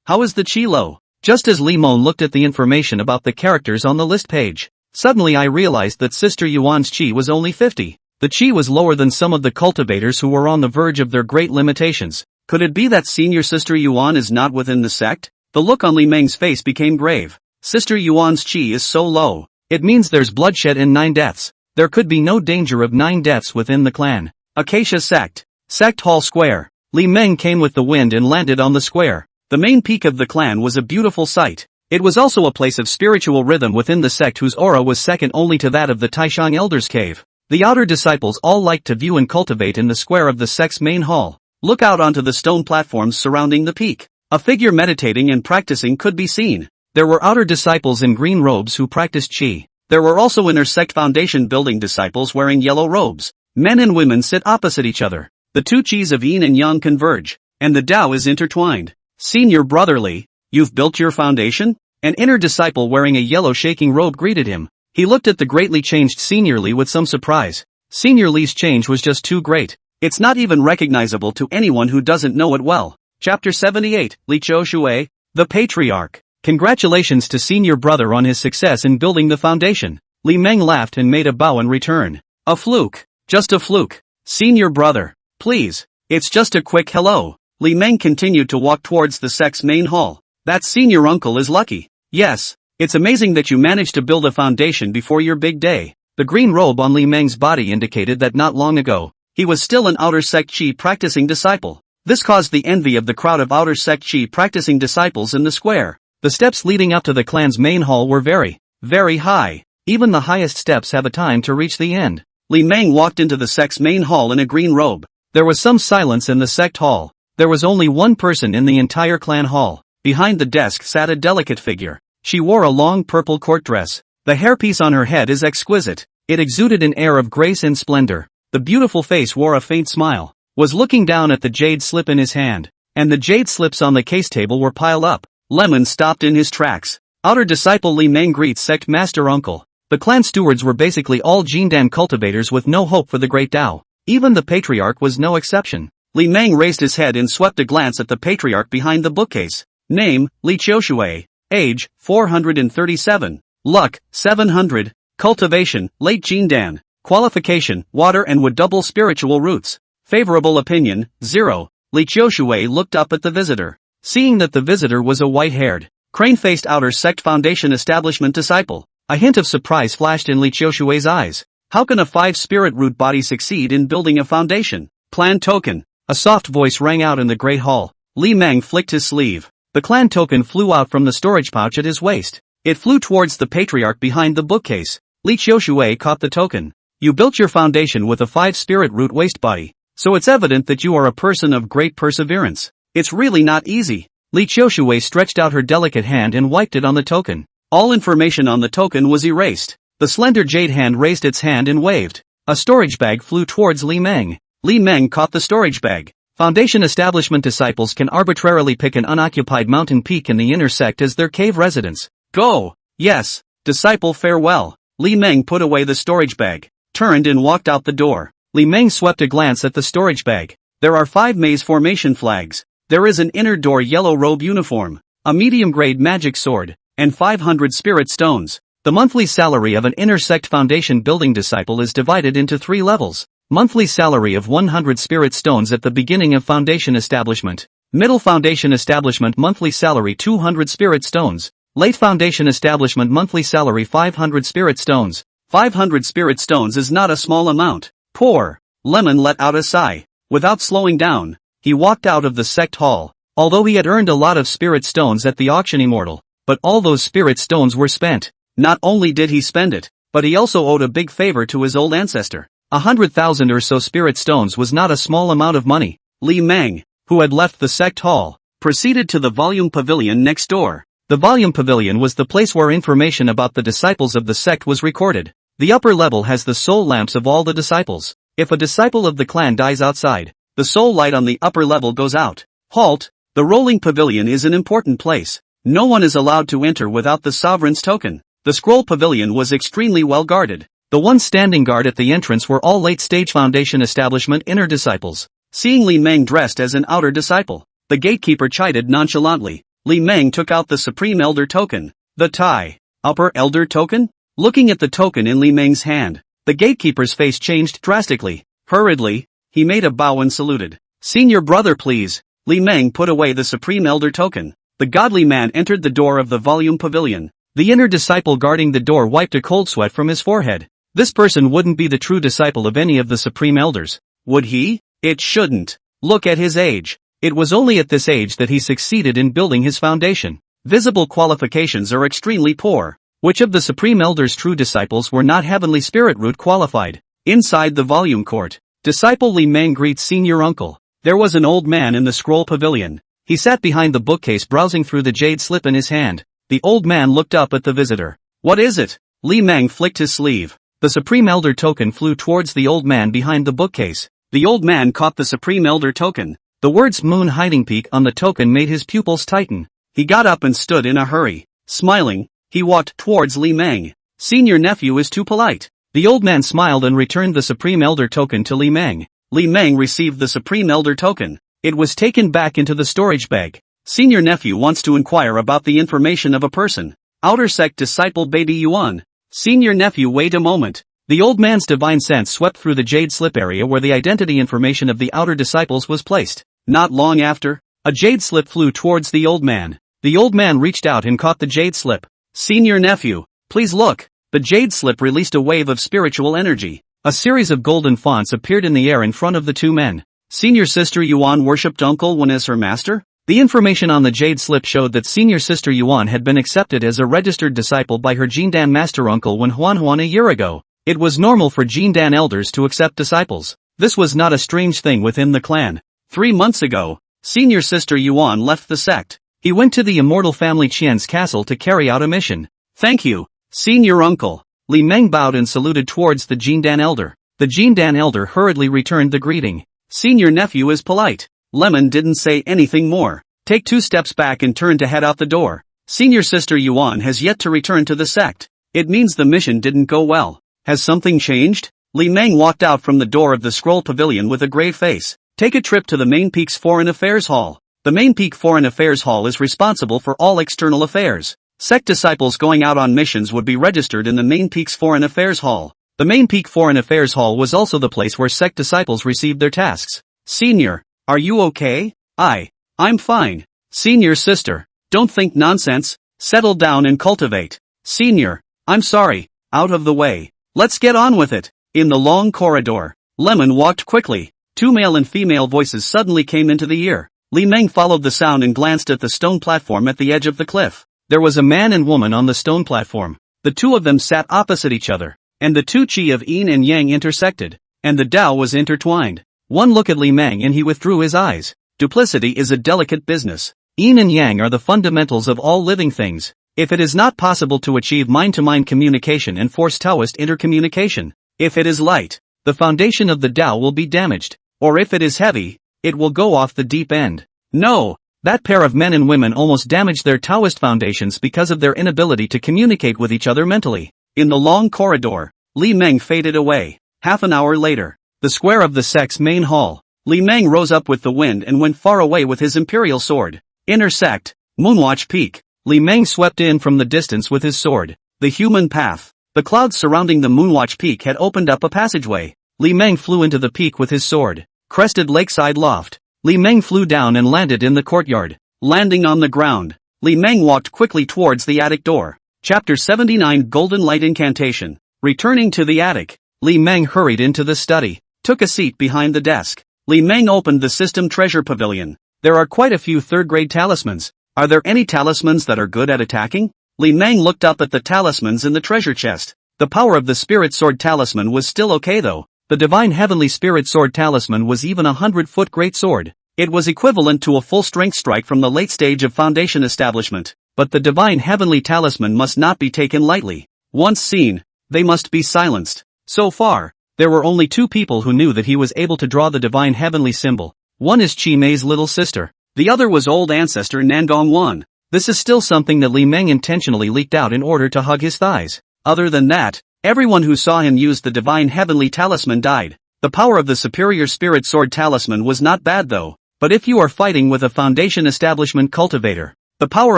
How is the Qi low? Just as Li Mon looked at the information about the characters on the list page, suddenly I realized that Sister Yuan's Qi was only 50. The Qi was lower than some of the cultivators who were on the verge of their great limitations. Could it be that Senior Sister Yuan is not within the sect? The look on Li Meng's face became grave. Sister Yuan's Qi is so low. It means there's bloodshed and 9 deaths. There could be no danger of 9 deaths within the clan. Acacia Sect. Sect Hall Square. Li Meng came with the wind and landed on the square. The main peak of the clan was a beautiful sight. It was also a place of spiritual rhythm within the sect whose aura was second only to that of the Taishang Elders' Cave. The outer disciples all liked to view and cultivate in the square of the sect's main hall. Look out onto the stone platforms surrounding the peak. A figure meditating and practicing could be seen. There were outer disciples in green robes who practiced Qi. There were also inner sect foundation building disciples wearing yellow robes. Men and women sit opposite each other. The two Qis of Yin and Yang converge, and the Tao is intertwined. Senior Brotherly, you've built your foundation? An inner disciple wearing a yellow shaking robe greeted him. He looked at the greatly changed Senior Li with some surprise. Senior Li's change was just too great. It's not even recognizable to anyone who doesn't know it well. Chapter 78, Li Shui, the Patriarch. Congratulations to senior brother on his success in building the foundation. Li Meng laughed and made a bow in return. A fluke. Just a fluke. Senior brother. Please. It's just a quick hello. Li Meng continued to walk towards the sect's main hall. That senior uncle is lucky. Yes. It's amazing that you managed to build a foundation before your big day. The green robe on Li Meng's body indicated that not long ago, he was still an Outer Sect Chi practicing disciple. This caused the envy of the crowd of Outer Sect Chi practicing disciples in the square. The steps leading up to the clan's main hall were very, very high. Even the highest steps have a time to reach the end. Li Meng walked into the sect's main hall in a green robe. There was some silence in the sect hall. There was only one person in the entire clan hall. Behind the desk sat a delicate figure. She wore a long purple court dress. The hairpiece on her head is exquisite. It exuded an air of grace and splendor. The beautiful face wore a faint smile. Was looking down at the jade slip in his hand. And the jade slips on the case table were piled up. Lemon stopped in his tracks. Outer disciple Li Meng greets sect master uncle. The clan stewards were basically all Jindan cultivators with no hope for the great Tao. Even the patriarch was no exception. Li Meng raised his head and swept a glance at the patriarch behind the bookcase. Name, Li Shui. Age, 437. Luck, 700. Cultivation, late Jindan. Qualification, water and wood double spiritual roots. Favorable opinion, 0. Li Shui looked up at the visitor. Seeing that the visitor was a white-haired, crane-faced Outer Sect Foundation establishment disciple, a hint of surprise flashed in Li Shui's eyes. How can a 5-spirit root body succeed in building a foundation? Clan token. A soft voice rang out in the great hall. Li Meng flicked his sleeve. The clan token flew out from the storage pouch at his waist. It flew towards the patriarch behind the bookcase. Li Shui caught the token. You built your foundation with a 5-spirit root waste body, so it's evident that you are a person of great perseverance. It's really not easy. Li Shui stretched out her delicate hand and wiped it on the token. All information on the token was erased. The slender jade hand raised its hand and waved. A storage bag flew towards Li Meng. Li Meng caught the storage bag. Foundation establishment disciples can arbitrarily pick an unoccupied mountain peak in the inner sect as their cave residence. Go! Yes. Disciple farewell. Li Meng put away the storage bag, turned and walked out the door. Li Meng swept a glance at the storage bag. There are 5 maze formation flags. There is an inner door yellow robe uniform, a medium-grade magic sword, and 500 spirit stones. The monthly salary of an inner sect foundation building disciple is divided into 3 levels. Monthly salary of 100 spirit stones at the beginning of foundation establishment. Middle foundation establishment monthly salary 200 spirit stones. Late foundation establishment monthly salary 500 spirit stones. 500 spirit stones is not a small amount. Poor. Lemon let out a sigh. Without slowing down, he walked out of the sect hall. Although he had earned a lot of spirit stones at the auction immortal, but all those spirit stones were spent. Not only did he spend it, but he also owed a big favor to his old ancestor. 100,000 or so spirit stones was not a small amount of money. Li Meng, who had left the sect hall, proceeded to the volume pavilion next door. The volume pavilion was the place where information about the disciples of the sect was recorded. The upper level has the soul lamps of all the disciples. If a disciple of the clan dies outside, the soul light on the upper level goes out. Halt! The rolling pavilion is an important place. No one is allowed to enter without the sovereign's token. The scroll pavilion was extremely well guarded. The ones standing guard at the entrance were all late-stage foundation establishment inner disciples. Seeing Li Meng dressed as an outer disciple, the gatekeeper chided nonchalantly. Li Meng took out the Supreme Elder token. The Tai. Upper Elder token? Looking at the token in Li Meng's hand, the gatekeeper's face changed drastically. Hurriedly, he made a bow and saluted. Senior brother please. Li Meng put away the Supreme Elder token. The godly man entered the door of the volume pavilion. The inner disciple guarding the door wiped a cold sweat from his forehead. This person wouldn't be the true disciple of any of the Supreme Elders. Would he? It shouldn't. Look at his age. It was only at this age that he succeeded in building his foundation. Visible qualifications are extremely poor. Which of the Supreme Elders' true disciples were not Heavenly Spirit Root qualified? Inside the volume court, disciple Li Meng greets senior uncle. There was an old man in the scroll pavilion. He sat behind the bookcase browsing through the jade slip in his hand. The old man looked up at the visitor. What is it? Li Meng flicked his sleeve. The Supreme Elder token flew towards the old man behind the bookcase. The old man caught the Supreme Elder token. The words Moon Hiding Peak on the token made his pupils tighten. He got up and stood in a hurry. Smiling, he walked towards Li Meng. Senior nephew is too polite. The old man smiled and returned the Supreme Elder token to Li Meng. Li Meng received the Supreme Elder token. It was taken back into the storage bag. Senior nephew wants to inquire about the information of a person. Outer sect disciple Baby Yuan. Senior nephew, wait a moment. The old man's divine sense swept through the jade slip area where the identity information of the outer disciples was placed. Not long after, a jade slip flew towards the old man. The old man reached out and caught the jade slip. Senior nephew, please look. The jade slip released a wave of spiritual energy. A series of golden fonts appeared in the air in front of the two men. Senior sister Yuan worshipped Uncle Wen as her master? The information on the jade slip showed that senior sister Yuan had been accepted as a registered disciple by her Jindan master Uncle Wen Huan a year ago. It was normal for Jindan elders to accept disciples. This was not a strange thing within the clan. 3 months ago, senior sister Yuan left the sect. He went to the immortal family Qian's castle to carry out a mission. Thank you, senior uncle. Li Meng bowed and saluted towards the Jindan elder. The Jindan elder hurriedly returned the greeting. Senior nephew is polite. Lemon didn't say anything more. Take 2 steps back and turn to head out the door. Senior sister Yuan has yet to return to the sect. It means the mission didn't go well. Has something changed? Li Meng walked out from the door of the scroll pavilion with a grave face. Take a trip to the Main Peak's Foreign Affairs Hall. The Main Peak Foreign Affairs Hall is responsible for all external affairs. Sect disciples going out on missions would be registered in the Main Peak's Foreign Affairs Hall. The Main Peak Foreign Affairs Hall was also the place where sect disciples received their tasks. Senior, are you okay? I'm fine. Senior sister, don't think nonsense. Settle down and cultivate. Senior, I'm sorry. Out of the way. Let's get on with it. In the long corridor, Lemon walked quickly. 2 male and female voices suddenly came into the ear. Li Meng followed the sound and glanced at the stone platform at the edge of the cliff. There was a man and woman on the stone platform. The two of them sat opposite each other, and the two chi of yin and yang intersected, and the Tao was intertwined. One look at Li Meng and he withdrew his eyes. Duplicity is a delicate business. Yin and yang are the fundamentals of all living things. If it is not possible to achieve mind-to-mind communication and force Taoist intercommunication, if it is light, the foundation of the Tao will be damaged, or if it is heavy, it will go off the deep end. No, that pair of men and women almost damaged their Taoist foundations because of their inability to communicate with each other mentally. In the long corridor, Li Meng faded away. Half an hour later, the square of the sect's main hall. Li Meng rose up with the wind and went far away with his imperial sword. Inner sect, Moonwatch Peak. Li Meng swept in from the distance with his sword. The human path. The clouds surrounding the Moonwatch Peak had opened up a passageway. Li Meng flew into the peak with his sword. Crested lakeside loft. Li Meng flew down and landed in the courtyard. Landing on the ground, Li Meng walked quickly towards the attic door. Chapter 79 Golden Light Incantation. Returning to the attic, Li Meng hurried into the study, took a seat behind the desk. Li Meng opened the system treasure pavilion. There are quite a few third-grade talismans. Are there any talismans that are good at attacking? Li Meng looked up at the talismans in the treasure chest. The power of the Spirit Sword Talisman was still okay though. The Divine Heavenly Spirit Sword Talisman was even a 100-foot great sword. It was equivalent to a full-strength strike from the late stage of Foundation establishment. But the Divine Heavenly Talisman must not be taken lightly. Once seen, they must be silenced. So far, there were only 2 people who knew that he was able to draw the Divine Heavenly symbol. One is Chi Mei's little sister. The other was old ancestor Nangong Wan. This is still something that Li Meng intentionally leaked out in order to hug his thighs. Other than that, everyone who saw him use the Divine Heavenly Talisman died. The power of the Superior Spirit Sword Talisman was not bad though. But if you are fighting with a Foundation Establishment cultivator, the power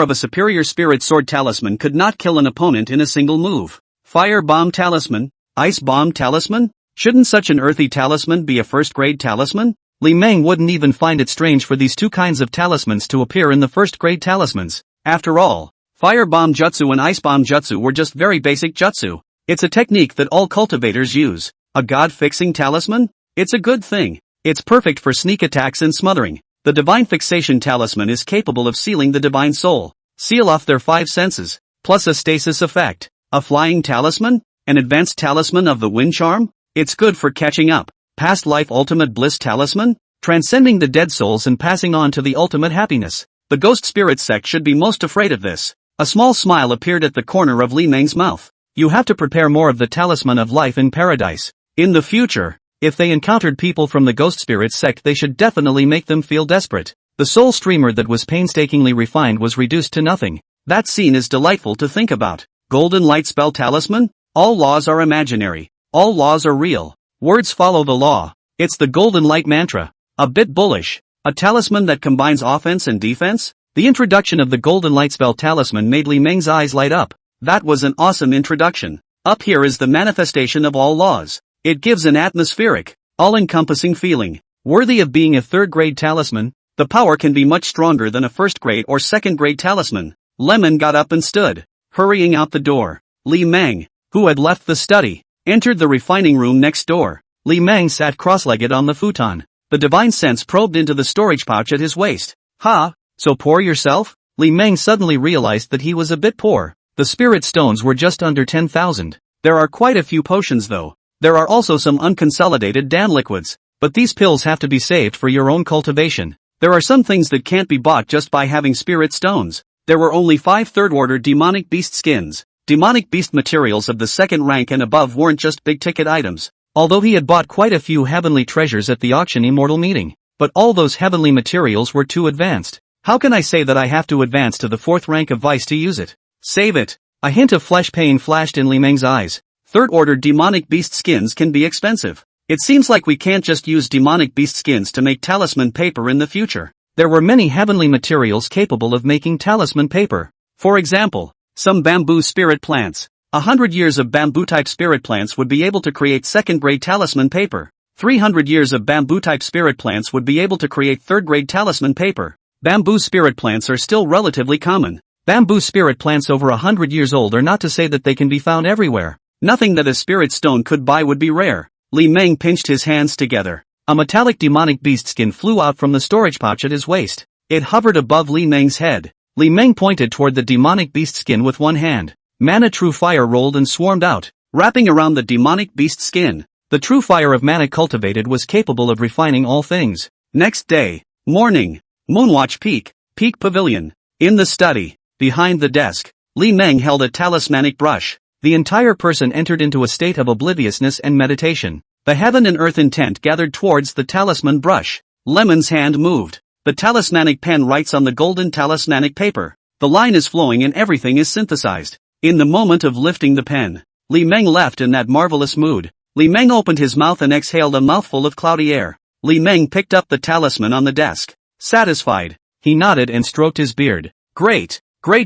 of a Superior Spirit Sword Talisman could not kill an opponent in a single move. Fire Bomb Talisman? Ice Bomb Talisman? Shouldn't such an earthy talisman be a first-grade talisman? Li Meng wouldn't even find it strange for these 2 kinds of talismans to appear in the first-grade talismans. After all, Fire Bomb Jutsu and Ice Bomb Jutsu were just very basic jutsu. It's a technique that all cultivators use. A god-fixing talisman? It's a good thing. It's perfect for sneak attacks and smothering. The Divine Fixation Talisman is capable of sealing the Divine Soul. Seal off their 5 senses, plus a stasis effect. A flying talisman? An advanced talisman of the wind charm? It's good for catching up. Past life ultimate bliss talisman? Transcending the dead souls and passing on to the ultimate happiness. The Ghost Spirit Sect should be most afraid of this. A small smile appeared at the corner of Li Meng's mouth. You have to prepare more of the Talisman of Life in Paradise. In the future, if they encountered people from the Ghost Spirit Sect, they should definitely make them feel desperate. The soul streamer that was painstakingly refined was reduced to nothing. That scene is delightful to think about. Golden Light Spell Talisman? All laws are imaginary. All laws are real. Words follow the law. It's the Golden Light mantra. A bit bullish. A talisman that combines offense and defense? The introduction of the Golden Light Spell talisman made Li Meng's eyes light up. That was an awesome introduction. Up here is the manifestation of all laws. It gives an atmospheric, all-encompassing feeling, worthy of being a third-grade talisman. The power can be much stronger than a first-grade or second-grade talisman. Lemon got up and stood, hurrying out the door. Li Meng, who had left the study, entered the refining room next door. Li Meng sat cross-legged on the futon. The divine sense probed into the storage pouch at his waist. Ha, so poor yourself? Li Meng suddenly realized that he was a bit poor. The spirit stones were just under 10,000. There are quite a few potions though. There are also some unconsolidated Dan liquids. But these pills have to be saved for your own cultivation. There are some things that can't be bought just by having spirit stones. There were only 5 third-order demonic beast skins. Demonic beast materials of the second rank and above weren't just big-ticket items. Although he had bought quite a few heavenly treasures at the auction immortal meeting. But all those heavenly materials were too advanced. How can I say that I have to advance to the 4th rank of vice to use it? Save it. A hint of flesh pain flashed in Li Meng's eyes. Third-order demonic beast skins can be expensive. It seems like we can't just use demonic beast skins to make talisman paper in the future. There were many heavenly materials capable of making talisman paper. For example, some bamboo spirit plants. 100 years of bamboo-type spirit plants would be able to create second-grade talisman paper. 300 years of bamboo-type spirit plants would be able to create third-grade talisman paper. Bamboo spirit plants are still relatively common. Bamboo spirit plants over 100 years old are not to say that they can be found everywhere. Nothing that a spirit stone could buy would be rare. Li Meng pinched his hands together. A metallic demonic beast skin flew out from the storage pouch at his waist. It hovered above Li Meng's head. Li Meng pointed toward the demonic beast skin with one hand. Mana True Fire rolled and swarmed out, wrapping around the demonic beast skin. The true fire of mana cultivated was capable of refining all things. Next day, morning, Moonwatch Peak, Peak Pavilion. In the study, behind the desk, Li Meng held a talismanic brush. The entire person entered into a state of obliviousness and meditation. The heaven and earth intent gathered towards the talisman brush. Lemon's hand moved. The talismanic pen writes on the golden talismanic paper. The line is flowing and everything is synthesized. In the moment of lifting the pen, Li Meng left in that marvelous mood. Li Meng opened his mouth and exhaled a mouthful of cloudy air. Li Meng picked up the talisman on the desk. Satisfied, he nodded and stroked his beard. Great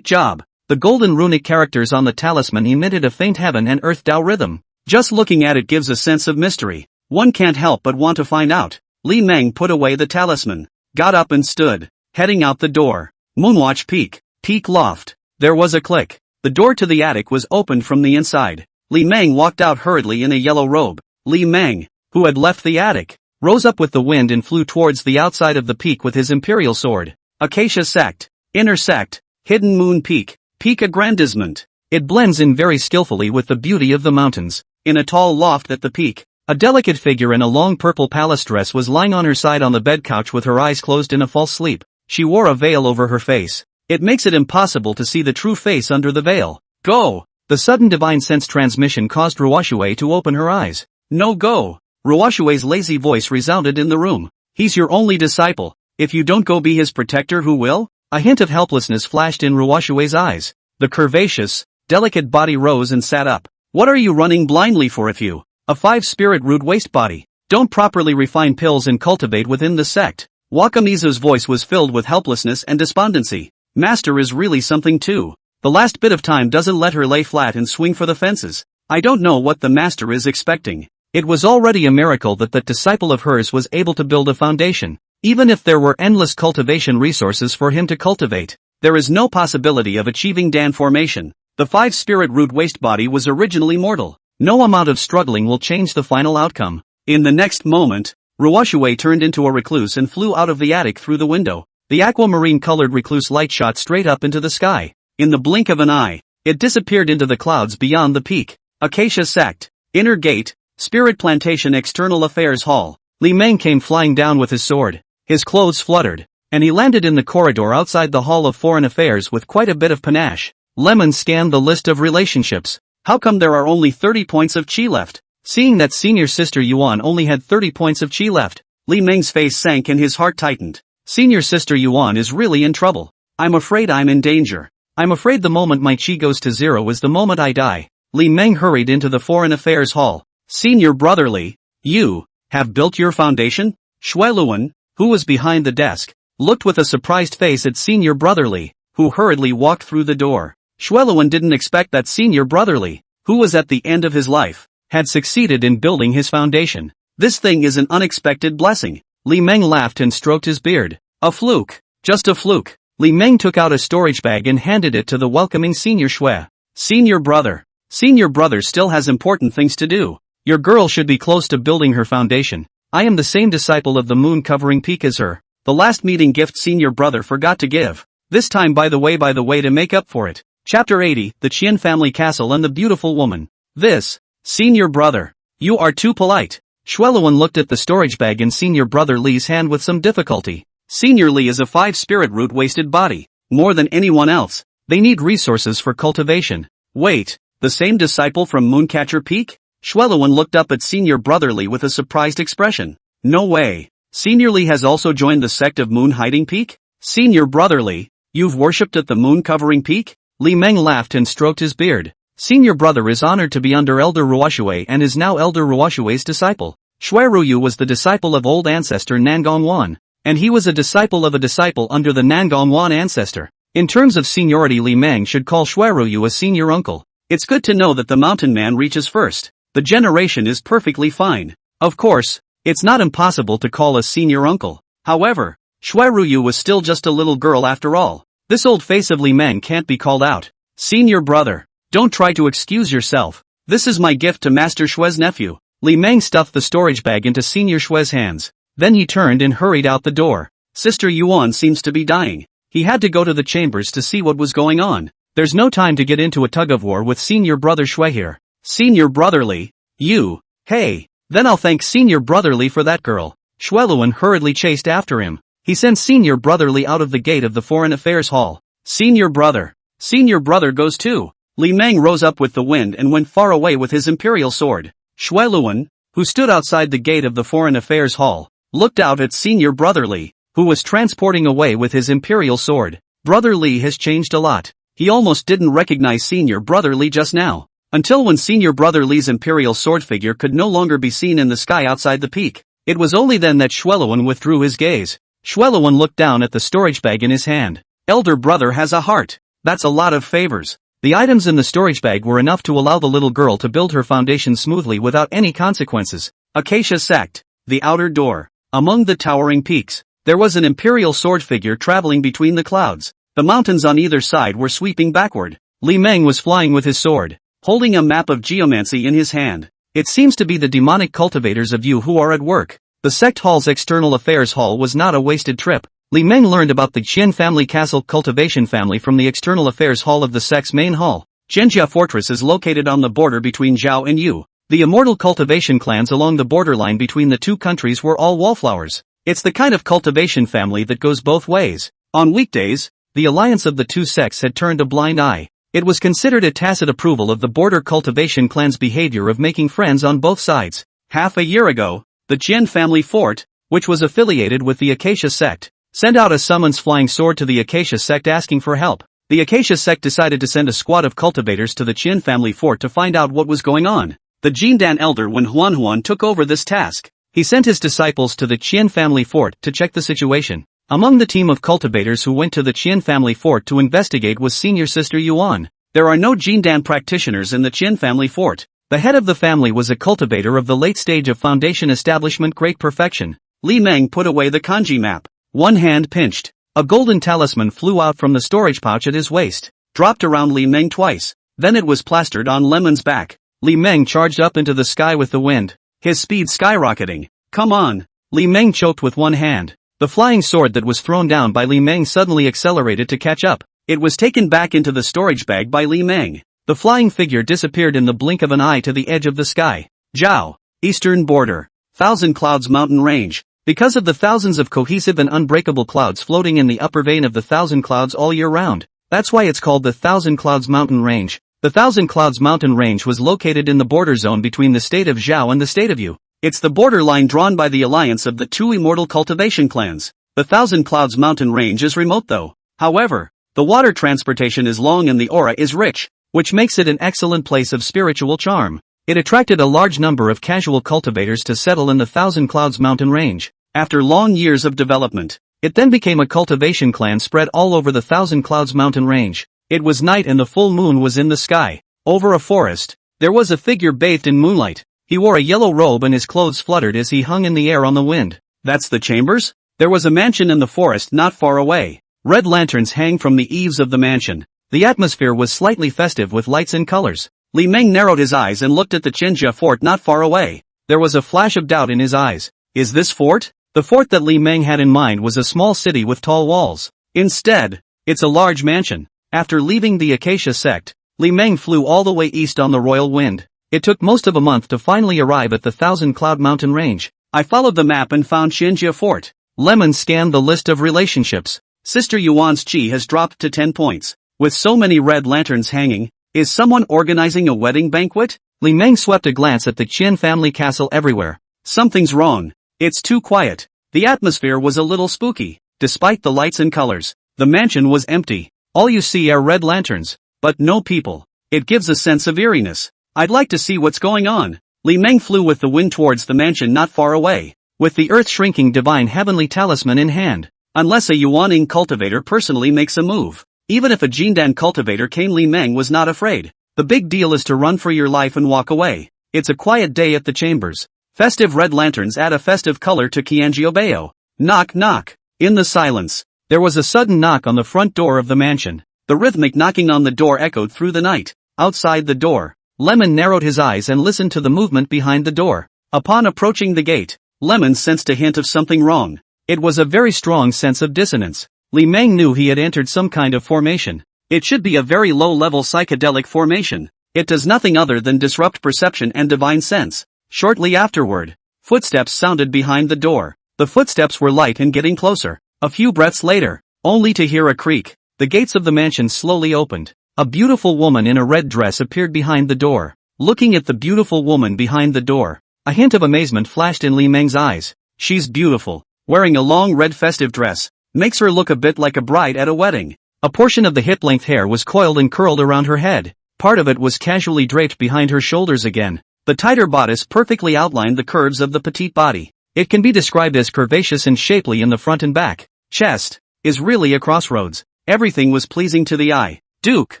job. The golden runic characters on the talisman emitted a faint heaven and earth Tao rhythm. Just looking at it gives a sense of mystery. One can't help but want to find out. Li Meng put away the talisman, got up and stood, heading out the door. Moonwatch Peak, Peak Loft. There was a click. The door to the attic was opened from the inside. Li Meng walked out hurriedly in a yellow robe. Li Meng, who had left the attic, rose up with the wind and flew towards the outside of the peak with his imperial sword. Acacia Sect, Inner Sect, Hidden Moon Peak, Peak Aggrandizement. It blends in very skillfully with the beauty of the mountains. In a tall loft at the peak, a delicate figure in a long purple palace dress was lying on her side on the bed couch with her eyes closed in a false sleep. She wore a veil over her face. It makes it impossible to see the true face under the veil. Go! The sudden divine sense transmission caused Ruoshui to open her eyes. No go! Ruoshui's lazy voice resounded in the room. He's your only disciple. If you don't go be his protector, who will? A hint of helplessness flashed in Ruoshui's eyes. The curvaceous, delicate body rose and sat up. What are you running blindly for if you, a 5-spirit root waste body, don't properly refine pills and cultivate within the sect? Wakamizu's voice was filled with helplessness and despondency. Master is really something too. The last bit of time doesn't let her lay flat and swing for the fences. I don't know what the master is expecting. It was already a miracle that that disciple of hers was able to build a foundation. Even if there were endless cultivation resources for him to cultivate, there is no possibility of achieving Dan formation. The 5-spirit root waste body was originally mortal. No amount of struggling will change the final outcome. In the next moment, Ruoshui turned into a recluse and flew out of the attic through the window. The aquamarine-colored recluse light shot straight up into the sky. In the blink of an eye, it disappeared into the clouds beyond the peak. Acacia Sect, Inner Gate, Spirit Plantation External Affairs Hall. Li Meng came flying down with his sword. His clothes fluttered, and he landed in the corridor outside the Hall of Foreign Affairs with quite a bit of panache. Lemon scanned the list of relationships. How come there are only 30 points of chi left? Seeing that senior sister Yuan only had 30 points of chi left, Li Meng's face sank and his heart tightened. Senior sister Yuan is really in trouble. I'm afraid I'm in danger. I'm afraid the moment my chi goes to 0 is the moment I die. Li Meng hurried into the Foreign Affairs Hall. Senior brotherly, you have built your foundation? Shueluan, who was behind the desk, looked with a surprised face at Senior Brotherly, who hurriedly walked through the door. Xueluan didn't expect that Senior Brotherly, who was at the end of his life, had succeeded in building his foundation. This thing is an unexpected blessing. Li Meng laughed and stroked his beard. A fluke. Just a fluke. Li Meng took out a storage bag and handed it to the welcoming Senior Xue. Senior brother. Senior brother still has important things to do. Your girl should be close to building her foundation. I am the same disciple of the moon covering peak as her. The last meeting gift Senior brother forgot to give. This time by the way to make up for it. Chapter 80, The Qian Family Castle and the Beautiful Woman. This, Senior brother. You are too polite. Xueluan looked at the storage bag in Senior brother Li's hand with some difficulty. Senior Li is a 5-spirit root wasted body. More than anyone else, they need resources for cultivation. Wait, the same disciple from Mooncatcher Peak? Xueluan looked up at Senior Brother Li with a surprised expression. No way. Senior Li has also joined the sect of Moon Hiding Peak? Senior Brother Li, you've worshipped at the moon covering peak? Li Meng laughed and stroked his beard. Senior brother is honored to be under Elder Ruoshui and is now Elder Ruoshui's disciple. Xue Ruyu was the disciple of old ancestor Nangongwan, and he was a disciple of a disciple under the Nangongwan ancestor. In terms of seniority, Li Meng should call Xue Ruyu a senior uncle. It's good to know that the mountain man reaches first. The generation is perfectly fine. Of course, it's not impossible to call a senior uncle. However, Xue Ruyu was still just a little girl after all. This old face of Li Meng can't be called out. Senior brother, don't try to excuse yourself. This is my gift to Master Xue's nephew. Li Meng stuffed the storage bag into Senior Xue's hands. Then he turned and hurried out the door. Sister Yuan seems to be dying. He had to go to the chambers to see what was going on. There's no time to get into a tug-of-war with Senior Brother Xue here. Senior Brotherly, you, hey, then I'll thank Senior Brotherly for that girl. Xueluan hurriedly chased after him. He sent Senior Brotherly out of the gate of the Foreign Affairs Hall. Senior brother goes too. Li Meng rose up with the wind and went far away with his imperial sword. Xueluan, who stood outside the gate of the Foreign Affairs Hall, looked out at Senior Brotherly, who was transporting away with his imperial sword. Brother Li has changed a lot. He almost didn't recognize Senior Brother Li just now, until when Senior Brother Li's imperial sword figure could no longer be seen in the sky outside the peak. It was only then that Xueluan withdrew his gaze. Xueluan looked down at the storage bag in his hand. Elder brother has a heart. That's a lot of favors. The items in the storage bag were enough to allow the little girl to build her foundation smoothly without any consequences. Acacia Sect. The outer door. Among the towering peaks, there was an imperial sword figure traveling between the clouds. The mountains on either side were sweeping backward. Li Meng was flying with his sword, holding a map of geomancy in his hand. It seems to be the demonic cultivators of you who are at work. The sect hall's external affairs hall was not a wasted trip. Li Meng learned about the Qian family castle cultivation family from the external affairs hall of the sect's main hall. Zhenjia Fortress is located on the border between Zhao and Yu. The immortal cultivation clans along the borderline between the two countries were all wallflowers. It's the kind of cultivation family that goes both ways. On weekdays, the alliance of the two sects had turned a blind eye. It was considered a tacit approval of the border cultivation clan's behavior of making friends on both sides. Half a year ago, the Qian family fort, which was affiliated with the Acacia Sect, sent out a summons flying sword to the Acacia Sect asking for help. The Acacia Sect decided to send a squad of cultivators to the Qian family fort to find out what was going on. The Jindan elder Wen Huan took over this task. He sent his disciples to the Qian family fort to check the situation. Among the team of cultivators who went to the Qian family fort to investigate was senior sister Yuan. There are no Jindan practitioners in the Qian family fort. The head of the family was a cultivator of the late stage of foundation establishment great perfection. Li Meng put away the kanji map. One hand pinched. A golden talisman flew out from the storage pouch at his waist, dropped around Li Meng twice. Then it was plastered on Lemon's back. Li Meng charged up into the sky with the wind, his speed skyrocketing. Come on! Li Meng choked with one hand. The flying sword that was thrown down by Li Meng suddenly accelerated to catch up. It was taken back into the storage bag by Li Meng. The flying figure disappeared in the blink of an eye to the edge of the sky. Zhao, eastern border, Thousand Clouds mountain range. Because of the thousands of cohesive and unbreakable clouds floating in the upper vein of the Thousand Clouds all year round, that's why it's called the Thousand Clouds mountain range. The Thousand Clouds mountain range was located in the border zone between the state of Zhao and the state of Yu. It's the borderline drawn by the alliance of the two immortal cultivation clans. The Thousand Clouds mountain range is remote though. However, the water transportation is long and the aura is rich, which makes it an excellent place of spiritual charm. It attracted a large number of casual cultivators to settle in the Thousand Clouds mountain range. After long years of development, it then became a cultivation clan spread all over the Thousand Clouds mountain range. It was night and the full moon was in the sky. Over a forest, there was a figure bathed in moonlight. He wore a yellow robe and his clothes fluttered as he hung in the air on the wind. That's the chambers? There was a mansion in the forest not far away. Red lanterns hang from the eaves of the mansion. The atmosphere was slightly festive with lights and colors. Li Meng narrowed his eyes and looked at the Qinjia fort not far away. There was a flash of doubt in his eyes. Is this fort? The fort that Li Meng had in mind was a small city with tall walls. Instead, it's a large mansion. After leaving the Acacia Sect, Li Meng flew all the way east on the royal wind. It took most of a month to finally arrive at the Thousand Cloud mountain range. I followed the map and found Qinjia Fort. Lemon scanned the list of relationships. Sister Yuan's chi has dropped to 10 points. With so many red lanterns hanging, is someone organizing a wedding banquet? Li Meng swept a glance at the Qin family castle everywhere. Something's wrong. It's too quiet. The atmosphere was a little spooky. Despite the lights and colors, the mansion was empty. All you see are red lanterns, but no people. It gives a sense of eeriness. I'd like to see what's going on. Li Meng flew with the wind towards the mansion not far away, with the earth-shrinking divine heavenly talisman in hand. Unless a Yuaning cultivator personally makes a move. Even if a Jindan cultivator came, Li Meng was not afraid. The big deal is to run for your life and walk away. It's a quiet day at the chambers. Festive red lanterns add a festive color to Qianjiobeo. Knock knock. In the silence, there was a sudden knock on the front door of the mansion. The rhythmic knocking on the door echoed through the night. Outside the door, Lemon narrowed his eyes and listened to the movement behind the door. Upon approaching the gate, Lemon sensed a hint of something wrong. It was a very strong sense of dissonance. Li Meng knew he had entered some kind of formation. It should be a very low-level psychedelic formation. It does nothing other than disrupt perception and divine sense. Shortly afterward, footsteps sounded behind the door. The footsteps were light and getting closer. A few breaths later, only to hear a creak, the gates of the mansion slowly opened. A beautiful woman in a red dress appeared behind the door. Looking at the beautiful woman behind the door, a hint of amazement flashed in Li Meng's eyes. She's beautiful. Wearing a long red festive dress, makes her look a bit like a bride at a wedding. A portion of the hip-length hair was coiled and curled around her head. Part of it was casually draped behind her shoulders again. The tighter bodice perfectly outlined the curves of the petite body. It can be described as curvaceous and shapely in the front and back. Chest is really a crossroads. Everything was pleasing to the eye. Duke,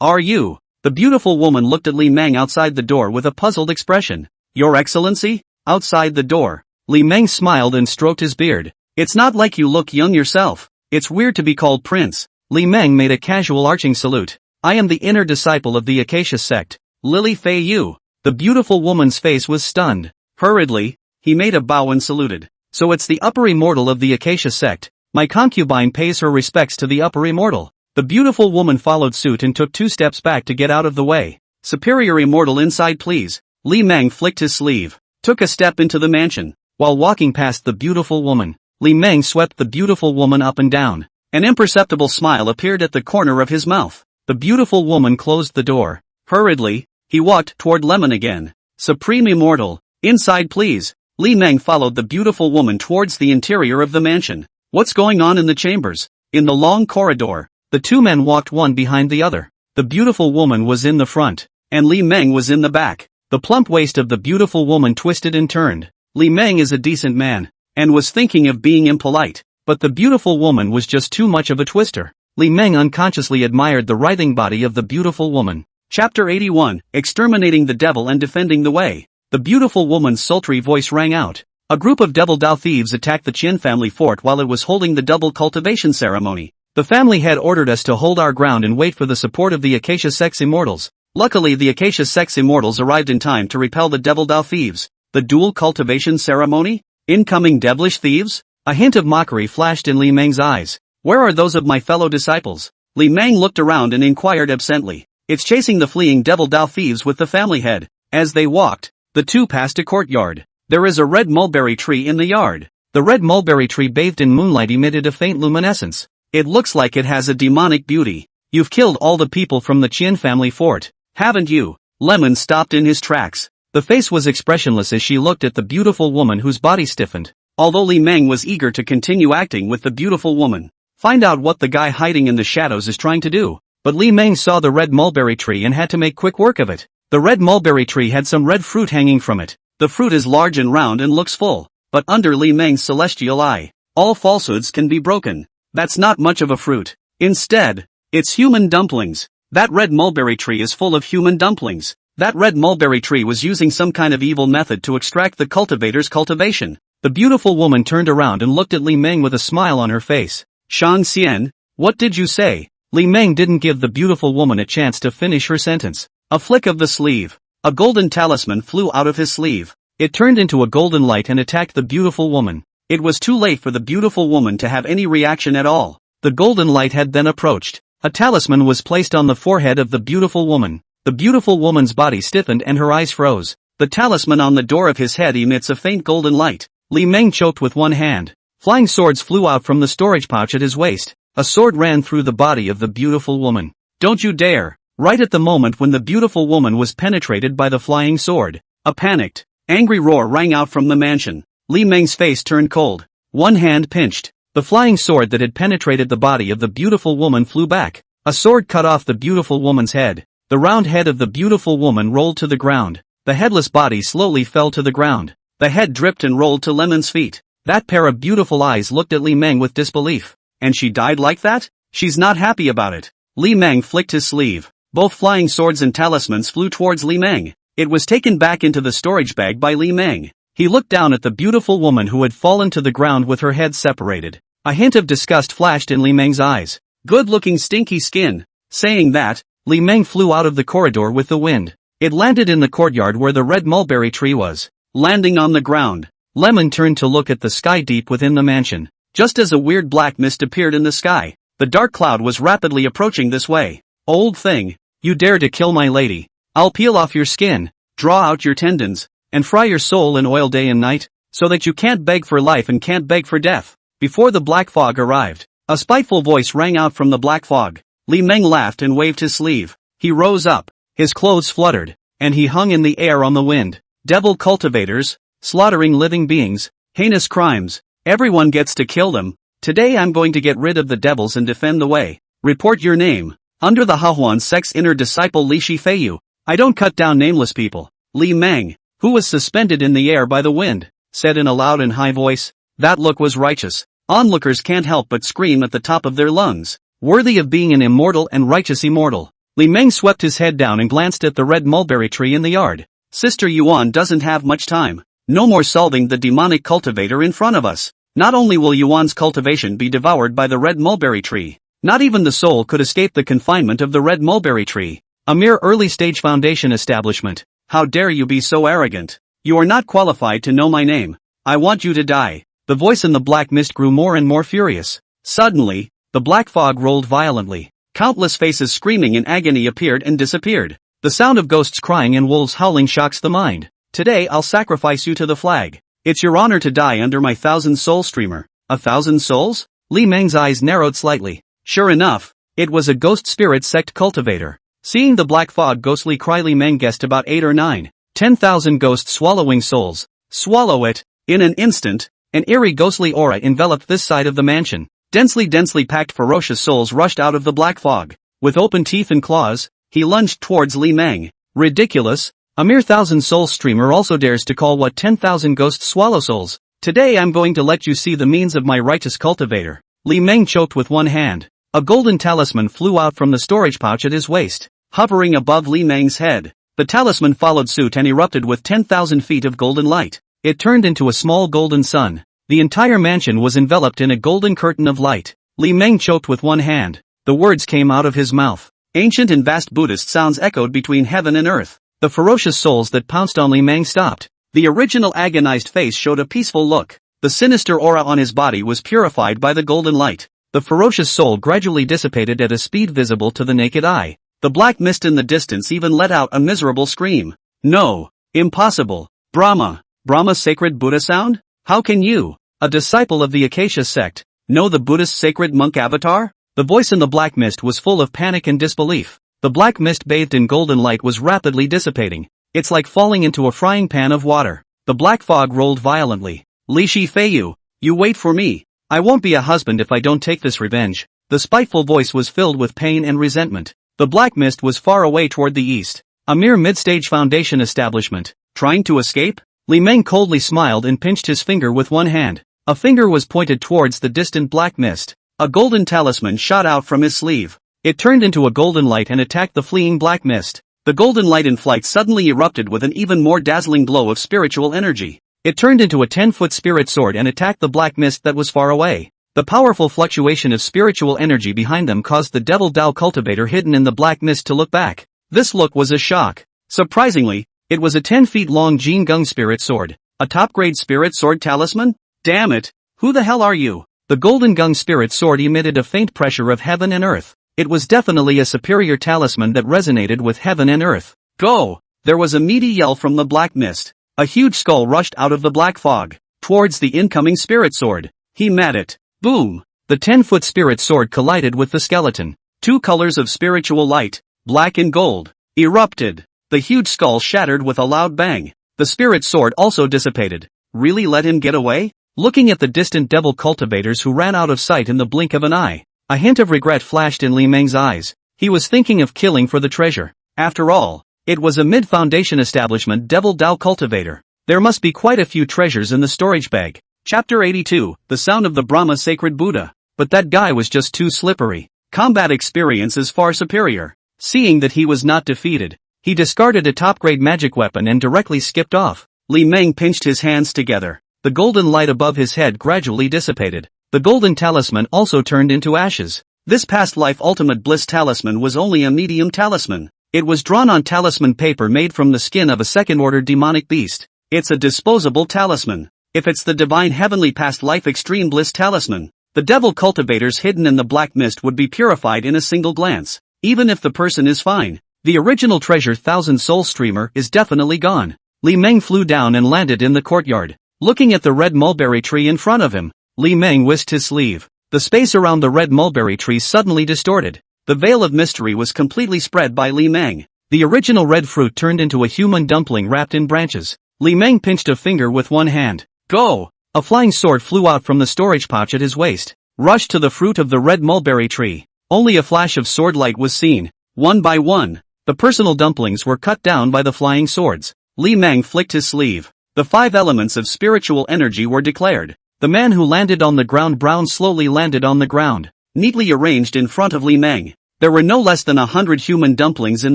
are you? The beautiful woman looked at Li Meng outside the door with a puzzled expression. Your Excellency? Outside the door, Li Meng smiled and stroked his beard. It's not like you look young yourself. It's weird to be called Prince. Li Meng made a casual arching salute. I am the inner disciple of the Acacia Sect, Lily Fei Yu. The beautiful woman's face was stunned. Hurriedly, he made a bow and saluted. So it's the upper immortal of the Acacia Sect. My concubine pays her respects to the upper immortal. The beautiful woman followed suit and took 2 steps back to get out of the way. Superior immortal inside please. Li Meng flicked his sleeve, took a step into the mansion. While walking past the beautiful woman, Li Meng swept the beautiful woman up and down. An imperceptible smile appeared at the corner of his mouth. The beautiful woman closed the door. Hurriedly, he walked toward Lemon again. Supreme Immortal, inside please. Li Meng followed the beautiful woman towards the interior of the mansion. What's going on in the chambers? In the long corridor, the 2 men walked one behind the other. The beautiful woman was in the front, and Li Meng was in the back. The plump waist of the beautiful woman twisted and turned. Li Meng is a decent man, and was thinking of being impolite, but the beautiful woman was just too much of a twister. Li Meng unconsciously admired the writhing body of the beautiful woman. Chapter 81, Exterminating the Devil and Defending the Way. The beautiful woman's sultry voice rang out. A group of Devil Dao thieves attacked the Qin family fort while it was holding the double cultivation ceremony. The family had ordered us to hold our ground and wait for the support of the Acacia Sect's immortals. Luckily the Acacia Sect's immortals arrived in time to repel the Devil Dao thieves. The dual cultivation ceremony? Incoming devilish thieves? A hint of mockery flashed in Li Meng's eyes. Where are those of my fellow disciples? Li Meng looked around and inquired absently. It's chasing the fleeing Devil Dao thieves with the family head. As they walked, the 2 passed a courtyard. There is a red mulberry tree in the yard. The red mulberry tree bathed in moonlight emitted a faint luminescence. It looks like it has a demonic beauty. You've killed all the people from the Qin family fort, haven't you? Lemon stopped in his tracks. The face was expressionless as she looked at the beautiful woman whose body stiffened. Although Li Meng was eager to continue acting with the beautiful woman, find out what the guy hiding in the shadows is trying to do. But Li Meng saw the red mulberry tree and had to make quick work of it. The red mulberry tree had some red fruit hanging from it. The fruit is large and round and looks full. but under Li Meng's celestial eye, all falsehoods can be broken. That's not much of a fruit. Instead, it's human dumplings. That red mulberry tree is full of human dumplings. That red mulberry tree was using some kind of evil method to extract the cultivator's cultivation. The beautiful woman turned around and looked at Li Meng with a smile on her face. Shang Xian, what did you say? Li Meng didn't give the beautiful woman a chance to finish her sentence. A flick of the sleeve. A golden talisman flew out of his sleeve. It turned into a golden light and attacked the beautiful woman. It was too late for the beautiful woman to have any reaction at all. The golden light had then approached. A talisman was placed on the forehead of the beautiful woman. The beautiful woman's body stiffened and her eyes froze. The talisman on the door of his head emits a faint golden light. Li Meng choked with one hand. Flying swords flew out from the storage pouch at his waist. A sword ran through the body of the beautiful woman. Don't you dare! Right at the moment when the beautiful woman was penetrated by the flying sword, a panicked, angry roar rang out from the mansion. Li Meng's face turned cold. One hand pinched. The flying sword that had penetrated the body of the beautiful woman flew back. A sword cut off the beautiful woman's head. The round head of the beautiful woman rolled to the ground. The headless body slowly fell to the ground. The head dripped and rolled to Lemon's feet. That pair of beautiful eyes looked at Li Meng with disbelief. And she died like that? She's not happy about it. Li Meng flicked his sleeve. Both flying swords and talismans flew towards Li Meng. It was taken back into the storage bag by Li Meng. He looked down at the beautiful woman who had fallen to the ground with her head separated. A hint of disgust flashed in Li Meng's eyes. Good-looking stinky skin. Saying that, Li Meng flew out of the corridor with the wind. It landed in the courtyard where the red mulberry tree was. Landing on the ground, Lemon turned to look at the sky deep within the mansion. Just as a weird black mist appeared in the sky, the dark cloud was rapidly approaching this way. Old thing, you dare to kill my lady. I'll peel off your skin, draw out your tendons, and fry your soul in oil day and night, so that you can't beg for life and can't beg for death. Before the black fog arrived, a spiteful voice rang out from the black fog. Li Meng laughed and waved his sleeve. He rose up, his clothes fluttered, and he hung in the air on the wind. Devil cultivators, slaughtering living beings, heinous crimes, everyone gets to kill them. Today I'm going to get rid of the devils and defend the way. Report your name. Under the Hehuan Sect's inner disciple Li Shifeiyu, I don't cut down nameless people. Li Meng, who was suspended in the air by the wind, said in a loud and high voice. That look was righteous. Onlookers can't help but scream at the top of their lungs. Worthy of being an immortal and righteous immortal. Li Meng swept his head down and glanced at the red mulberry tree in the yard. Sister Yuan doesn't have much time. No more solving the demonic cultivator in front of us. Not only will Yuan's cultivation be devoured by the red mulberry tree, not even the soul could escape the confinement of the red mulberry tree. A mere early-stage foundation establishment. How dare you be so arrogant? You are not qualified to know my name. I want you to die. The voice in the black mist grew more and more furious. Suddenly, the black fog rolled violently. Countless faces screaming in agony appeared and disappeared. The sound of ghosts crying and wolves howling shocks the mind. Today I'll sacrifice you to the flag. It's your honor to die under my 1,000-soul streamer. 1,000 souls? Li Meng's eyes narrowed slightly. Sure enough, it was a ghost spirit sect cultivator. Seeing the black fog ghostly cry, Li Meng guessed about 8 or 9. 10,000 ghosts swallowing souls. Swallow it. In an instant, an eerie ghostly aura enveloped this side of the mansion. Densely packed ferocious souls rushed out of the black fog. With open teeth and claws, he lunged towards Li Meng. Ridiculous. A mere 1,000-soul streamer also dares to call what 10,000 ghosts swallow souls. Today I'm going to let you see the means of my righteous cultivator. Li Meng choked with one hand. A golden talisman flew out from the storage pouch at his waist, hovering above Li Meng's head. The talisman followed suit and erupted with 10,000 feet of golden light. It turned into a small golden sun. The entire mansion was enveloped in a golden curtain of light. Li Meng choked with one hand. The words came out of his mouth. Ancient and vast Buddhist sounds echoed between heaven and earth. The ferocious souls that pounced on Li Meng stopped. The original agonized face showed a peaceful look. The sinister aura on his body was purified by the golden light. The ferocious soul gradually dissipated at a speed visible to the naked eye. The black mist in the distance even let out a miserable scream. No. Impossible. Brahma's sacred Buddha sound? How can you, a disciple of the Acacia sect, know the Buddhist sacred monk avatar? The voice in the black mist was full of panic and disbelief. The black mist bathed in golden light was rapidly dissipating. It's like falling into a frying pan of water. The black fog rolled violently. Li Shifeiyu, you wait for me. I won't be a husband if I don't take this revenge. The spiteful voice was filled with pain and resentment. The black mist was far away toward the east. A mere mid-stage foundation establishment. Trying to escape? Li Meng coldly smiled and pinched his finger with one hand. A finger was pointed towards the distant black mist. A golden talisman shot out from his sleeve. It turned into a golden light and attacked the fleeing black mist. The golden light in flight suddenly erupted with an even more dazzling glow of spiritual energy. It turned into a 10-foot spirit sword and attacked the black mist that was far away. The powerful fluctuation of spiritual energy behind them caused the Devil Dao cultivator hidden in the black mist to look back. This look was a shock. Surprisingly, it was a 10 feet long Jin Geng spirit sword. A top-grade spirit sword talisman? Damn it! Who the hell are you? The golden Geng spirit sword emitted a faint pressure of heaven and earth. It was definitely a superior talisman that resonated with heaven and earth. Go! There was a meaty yell from the black mist. A huge skull rushed out of the black fog, towards the incoming spirit sword. He met it. Boom! The 10-foot spirit sword collided with the skeleton. Two colors of spiritual light, black and gold, erupted. The huge skull shattered with a loud bang. The spirit sword also dissipated. Really let him get away? Looking at the distant devil cultivators who ran out of sight in the blink of an eye, a hint of regret flashed in Li Meng's eyes. He was thinking of killing for the treasure. After all, it was a mid-foundation establishment Devil Dao cultivator. There must be quite a few treasures in the storage bag. Chapter 82, The Sound of the Brahma Sacred Buddha. But that guy was just too slippery. Combat experience is far superior. Seeing that he was not defeated, he discarded a top-grade magic weapon and directly skipped off. Li Meng pinched his hands together. The golden light above his head gradually dissipated. The golden talisman also turned into ashes. This past life ultimate bliss talisman was only a medium talisman. It was drawn on talisman paper made from the skin of a second-order demonic beast. It's a disposable talisman. If it's the divine heavenly past life extreme bliss talisman, the devil cultivators hidden in the black mist would be purified in a single glance. Even if the person is fine, the original treasure thousand soul streamer is definitely gone. Li Meng flew down and landed in the courtyard. Looking at the red mulberry tree in front of him, Li Meng whisked his sleeve. The space around the red mulberry tree suddenly distorted. The veil of mystery was completely spread by Li Meng. The original red fruit turned into a human dumpling wrapped in branches. Li Meng pinched a finger with one hand. Go! A flying sword flew out from the storage pouch at his waist, rushed to the fruit of the red mulberry tree. Only a flash of sword light was seen. One by one, the personal dumplings were cut down by the flying swords. Li Meng flicked his sleeve. The 5 elements of spiritual energy were declared. The man who landed on the ground brown slowly landed on the ground, neatly arranged in front of Li Meng. There were no less than 100 human dumplings in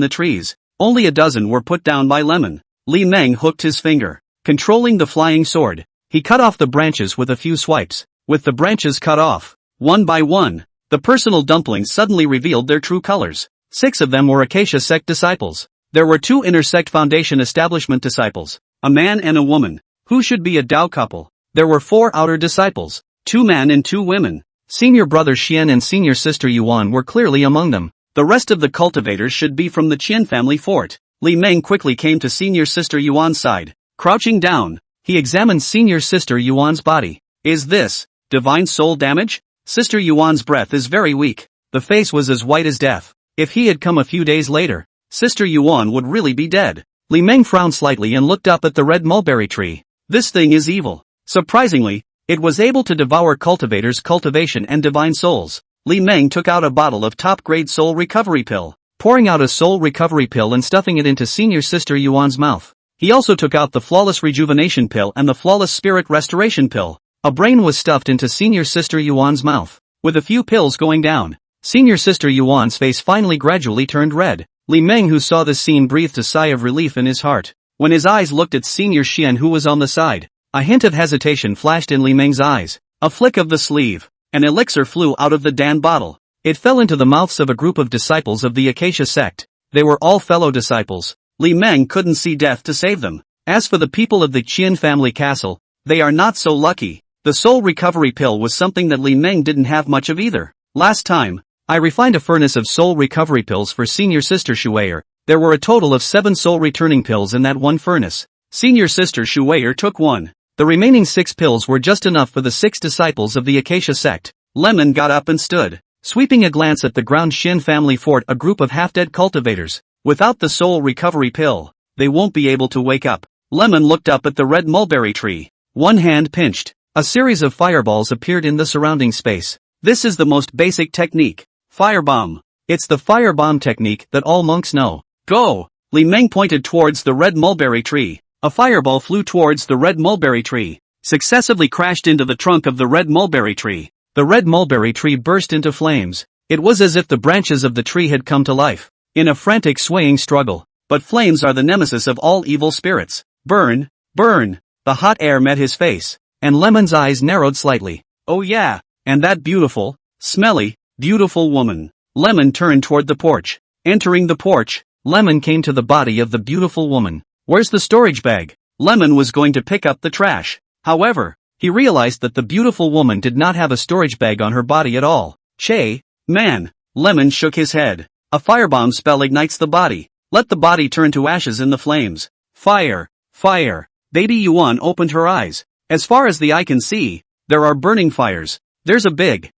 the trees. Only a dozen were put down by Lemon. Li Meng hooked his finger, controlling the flying sword. He cut off the branches with a few swipes. With the branches cut off, one by one, the personal dumplings suddenly revealed their true colors. 6 of them were Acacia Sect disciples. There were 2 Inner Sect Foundation establishment disciples, a man and a woman, who should be a Dao couple. There were 4 outer disciples, 2 men and 2 women. Senior brother Xian and senior sister Yuan were clearly among them. The rest of the cultivators should be from the Qian family fort. Li Meng quickly came to senior sister Yuan's side. Crouching down, he examined senior sister Yuan's body. Is this divine soul damage? Sister Yuan's breath is very weak. The face was as white as death. If he had come a few days later, Sister Yuan would really be dead. Li Meng frowned slightly and looked up at the red mulberry tree. This thing is evil. Surprisingly, it was able to devour cultivators' cultivation and divine souls. Li Meng took out a bottle of top-grade soul recovery pill, pouring out a soul recovery pill and stuffing it into senior sister Yuan's mouth. He also took out the flawless rejuvenation pill and the flawless spirit restoration pill. A brain was stuffed into senior sister Yuan's mouth. With a few pills going down, senior sister Yuan's face finally gradually turned red. Li Meng, who saw this scene, breathed a sigh of relief in his heart. When his eyes looked at senior Xian, who was on the side, a hint of hesitation flashed in Li Meng's eyes. A flick of the sleeve. An elixir flew out of the Dan bottle. It fell into the mouths of a group of disciples of the Acacia Sect. They were all fellow disciples. Li Meng couldn't see death to save them. As for the people of the Qian family castle, they are not so lucky. The soul recovery pill was something that Li Meng didn't have much of either. Last time, I refined a furnace of soul recovery pills for senior sister Shuayer. There were a total of 7 soul returning pills in that one furnace. Senior sister Shuayer took 1. The remaining 6 pills were just enough for the 6 disciples of the Acacia Sect. Lemon got up and stood, sweeping a glance at the ground Xin family fort, a group of half-dead cultivators. Without the soul recovery pill, they won't be able to wake up. Lemon looked up at the red mulberry tree. One hand pinched. A series of fireballs appeared in the surrounding space. This is the most basic technique. Firebomb. It's the firebomb technique that all monks know. Go! Li Meng pointed towards the red mulberry tree. A fireball flew towards the red mulberry tree, successively crashed into the trunk of the red mulberry tree. The red mulberry tree burst into flames. It was as if the branches of the tree had come to life, in a frantic swaying struggle. But flames are the nemesis of all evil spirits. Burn, burn! The hot air met his face, and Lemon's eyes narrowed slightly. Oh yeah, and that beautiful, smelly, beautiful woman. Lemon turned toward the porch. Entering the porch, Lemon came to the body of the beautiful woman. Where's the storage bag? Lemon was going to pick up the trash. However, he realized that the beautiful woman did not have a storage bag on her body at all. Che, man! Lemon shook his head. A firebomb spell ignites the body. Let the body turn to ashes in the flames. Fire! Fire! Baby Yuan opened her eyes. As far as the eye can see, there are burning fires. There's a big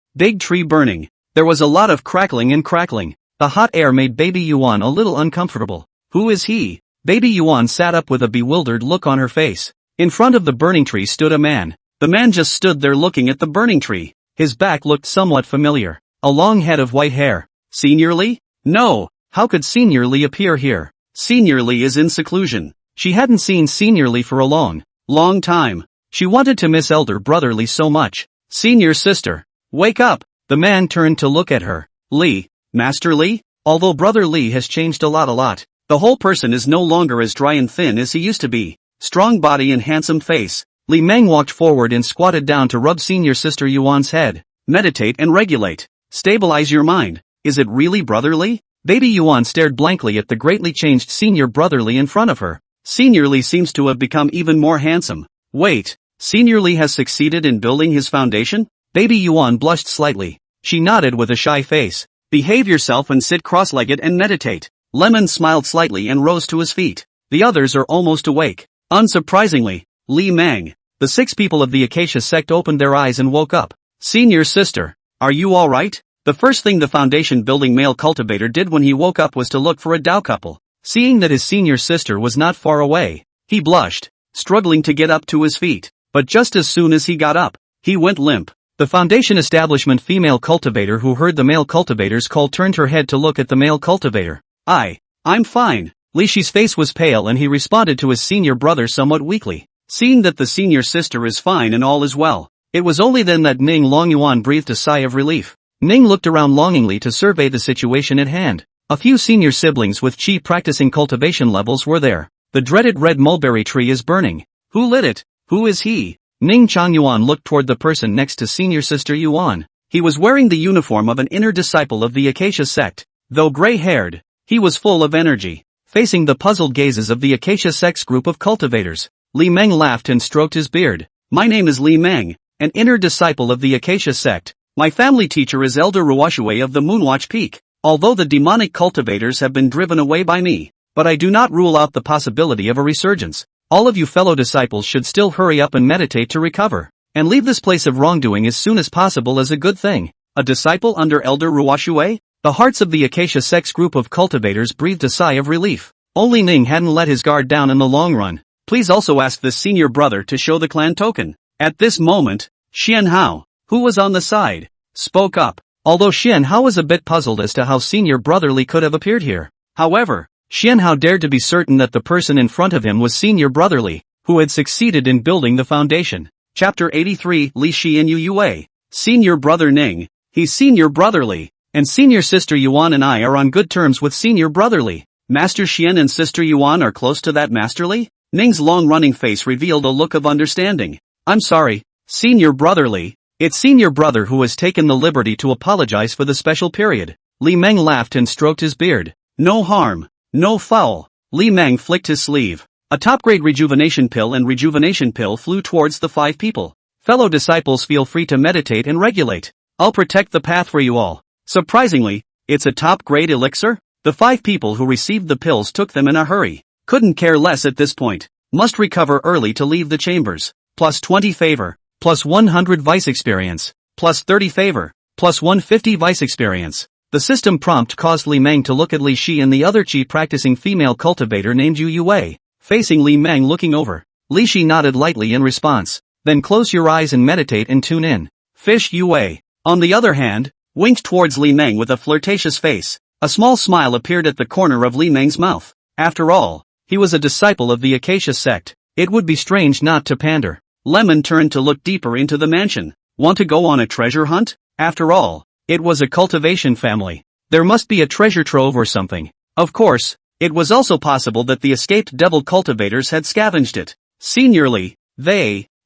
tree burning. There was a lot of crackling and crackling. The hot air made Baby Yuan a little uncomfortable. Who is he? Baby Yuan sat up with a bewildered look on her face. In front of the burning tree stood a man. The man just stood there looking at the burning tree. His back looked somewhat familiar. A long head of white hair. Senior Lee? No, how could Senior Lee appear here? Senior Lee is in seclusion. She hadn't seen Senior Lee for a long time. She wanted to miss elder brother Lee so much. Senior sister, wake up! The man turned to look at her. Lee, Master Lee? Although brother Lee has changed a lot. The whole person is no longer as dry and thin as he used to be. Strong body and handsome face. Li Meng walked forward and squatted down to rub senior sister Yuan's head. Meditate and regulate. Stabilize your mind. Is it really brother Lee? Baby Yuan stared blankly at the greatly changed senior brother Lee in front of her. Senior Lee seems to have become even more handsome. Wait, Senior Lee has succeeded in building his foundation? Baby Yuan blushed slightly. She nodded with a shy face. Behave yourself and sit cross-legged and meditate. Lemon smiled slightly and rose to his feet. The others are almost awake. Unsurprisingly, Li Meng, the 6 people of the Acacia sect opened their eyes and woke up. Senior sister, are you alright? The first thing the foundation building male cultivator did when he woke up was to look for a Dao couple. Seeing that his senior sister was not far away, he blushed, struggling to get up to his feet. But just as soon as he got up, he went limp. The foundation establishment female cultivator who heard the male cultivator's call turned her head to look at the male cultivator. I'm fine. Li Shi's face was pale and he responded to his senior brother somewhat weakly. Seeing that the senior sister is fine and all is well, it was only then that Ning Longyuan breathed a sigh of relief. Ning looked around longingly to survey the situation at hand. A few senior siblings with chi practicing cultivation levels were there. The dreaded red mulberry tree is burning. Who lit it? Who is he? Ning Changyuan looked toward the person next to senior sister Yuan. He was wearing the uniform of an inner disciple of the Acacia sect. Though gray-haired, he was full of energy. Facing the puzzled gazes of the Acacia sect's group of cultivators, Li Meng laughed and stroked his beard. My name is Li Meng, an inner disciple of the Acacia sect. My family teacher is Elder Ruoshui of the Moonwatch Peak. Although the demonic cultivators have been driven away by me, but I do not rule out the possibility of a resurgence. All of you fellow disciples should still hurry up and meditate to recover, and leave this place of wrongdoing as soon as possible as a good thing. A disciple under Elder Ruoshui? The hearts of the Acacia sect's group of cultivators breathed a sigh of relief. Only Ning hadn't let his guard down in the long run. Please also ask this senior brother to show the clan token. At this moment, Xian Hao, who was on the side, spoke up. Although Xian Hao was a bit puzzled as to how senior brother Li could have appeared here. However, Xian Hao dared to be certain that the person in front of him was senior brother Li, who had succeeded in building the foundation. Chapter 83 Li Shi and Yu Yue. Senior brother Ning, he's senior brother Li, and senior sister Yuan and I are on good terms with senior brother Li. Master Xian and sister Yuan are close to that Master Li? Ning's long-running face revealed a look of understanding. I'm sorry, senior brother Li. It's senior brother who has taken the liberty to apologize for the special period. Li Meng laughed and stroked his beard. No harm, no foul. Li Meng flicked his sleeve. A top-grade rejuvenation pill and rejuvenation pill flew towards the 5 people. Fellow disciples, feel free to meditate and regulate. I'll protect the path for you all. Surprisingly, it's a top-grade elixir? The 5 people who received the pills took them in a hurry. Couldn't care less at this point. Must recover early to leave the chambers. Plus 20 favor. Plus 100 vice experience. Plus 30 favor. Plus 150 vice experience. The system prompt caused Li Meng to look at Li Shi and the other chi practicing female cultivator named Yu Yue. Facing Li Meng looking over, Li Shi nodded lightly in response. Then close your eyes and meditate and tune in. Fish Yue, on the other hand, winked towards Li Meng with a flirtatious face. A small smile appeared at the corner of Li Meng's mouth. After all, He was a disciple of the Acacia Sect. It would be strange not to pander. Lemon turned to look deeper into the mansion. Want to go on a treasure hunt? After all, it was a cultivation family. There must be a treasure trove or something. Of course, it was also possible that the escaped devil cultivators had scavenged it. Seniorly,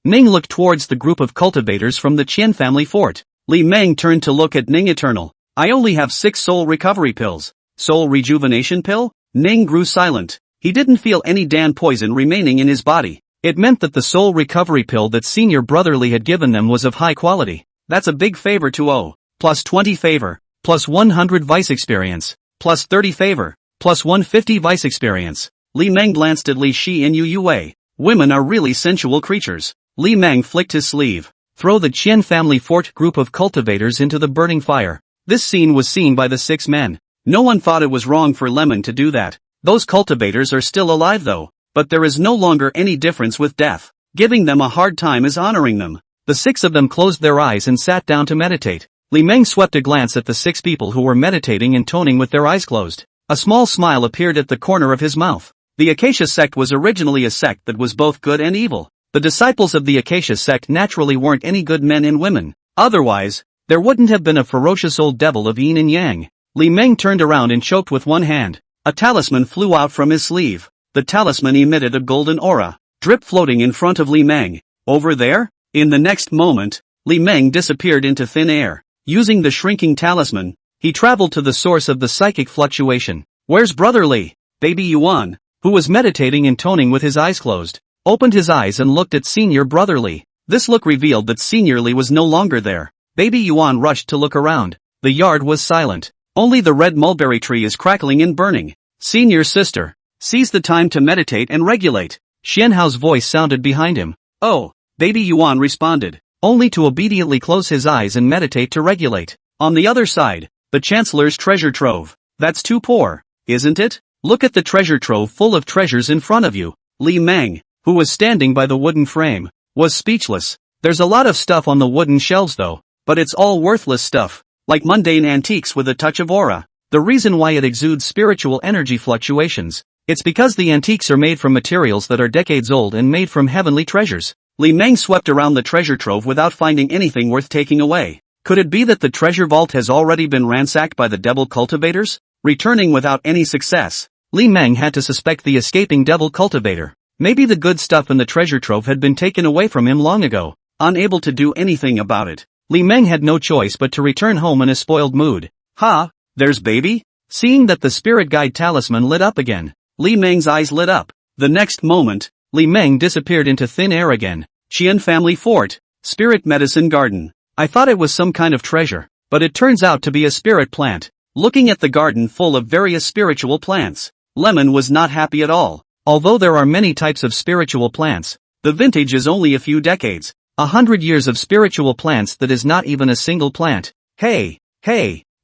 Ning looked towards the group of cultivators from the Qian family fort. Li Meng turned to look at Ning eternal. I only have 6 soul recovery pills. Soul rejuvenation pill? Ning grew silent. He didn't feel any Dan poison remaining in his body. It meant that the soul recovery pill that senior brotherly had given them was of high quality. That's a big favor to owe. Plus 20 favor. Plus 100 vice experience. Plus 30 favor. Plus 150 vice experience. Li Meng glanced at Li Shi and Yu Yue. Women are really sensual creatures. Li Meng flicked his sleeve. Throw the Qian family fort group of cultivators into the burning fire. This scene was seen by the 6 men. No one thought it was wrong for Lemon to do that. Those cultivators are still alive though, but there is no longer any difference with death. Giving them a hard time is honoring them. The 6 of them closed their eyes and sat down to meditate. Li Meng swept a glance at the 6 people who were meditating and toning with their eyes closed. A small smile appeared at the corner of his mouth. The Acacia Sect was originally a sect that was both good and evil. The disciples of the Acacia Sect naturally weren't any good men and women. Otherwise, there wouldn't have been a ferocious old devil of yin and yang. Li Meng turned around and choked with one hand. A talisman flew out from his sleeve. The talisman emitted a golden aura, drip floating in front of Li Meng. Over there? In the next moment, Li Meng disappeared into thin air. Using the shrinking talisman, he traveled to the source of the psychic fluctuation. Where's Brother Li? Baby Yuan, who was meditating and toning with his eyes closed, opened his eyes and looked at Senior Brother Li. This look revealed that Senior Li was no longer there. Baby Yuan rushed to look around. The yard was silent. Only the red mulberry tree is crackling and burning. Senior sister, seize the time to meditate and regulate. Xian Hao's voice sounded behind him. Oh, Baby Yuan responded, only to obediently close his eyes and meditate to regulate. On the other side, the Chancellor's treasure trove. That's too poor, isn't it? Look at the treasure trove full of treasures in front of you. Li Meng, who was standing by the wooden frame, was speechless. There's a lot of stuff on the wooden shelves though, but it's all worthless stuff, like mundane antiques with a touch of aura. The reason why it exudes spiritual energy fluctuations, it's because the antiques are made from materials that are decades old and made from heavenly treasures. Li Meng swept around the treasure trove without finding anything worth taking away. Could it be that the treasure vault has already been ransacked by the devil cultivators? Returning without any success, Li Meng had to suspect the escaping devil cultivator. Maybe the good stuff in the treasure trove had been taken away from him long ago. Unable to do anything about it, Li Meng had no choice but to return home in a spoiled mood. Ha, there's baby? Seeing that the spirit guide talisman lit up again, Li Meng's eyes lit up. The next moment, Li Meng disappeared into thin air again. Qian family fort, spirit medicine garden. I thought it was some kind of treasure, but it turns out to be a spirit plant. Looking at the garden full of various spiritual plants, Lemon was not happy at all. Although there are many types of spiritual plants, the vintage is only a few decades. 100 years of spiritual plants that is not even a single plant. Hey,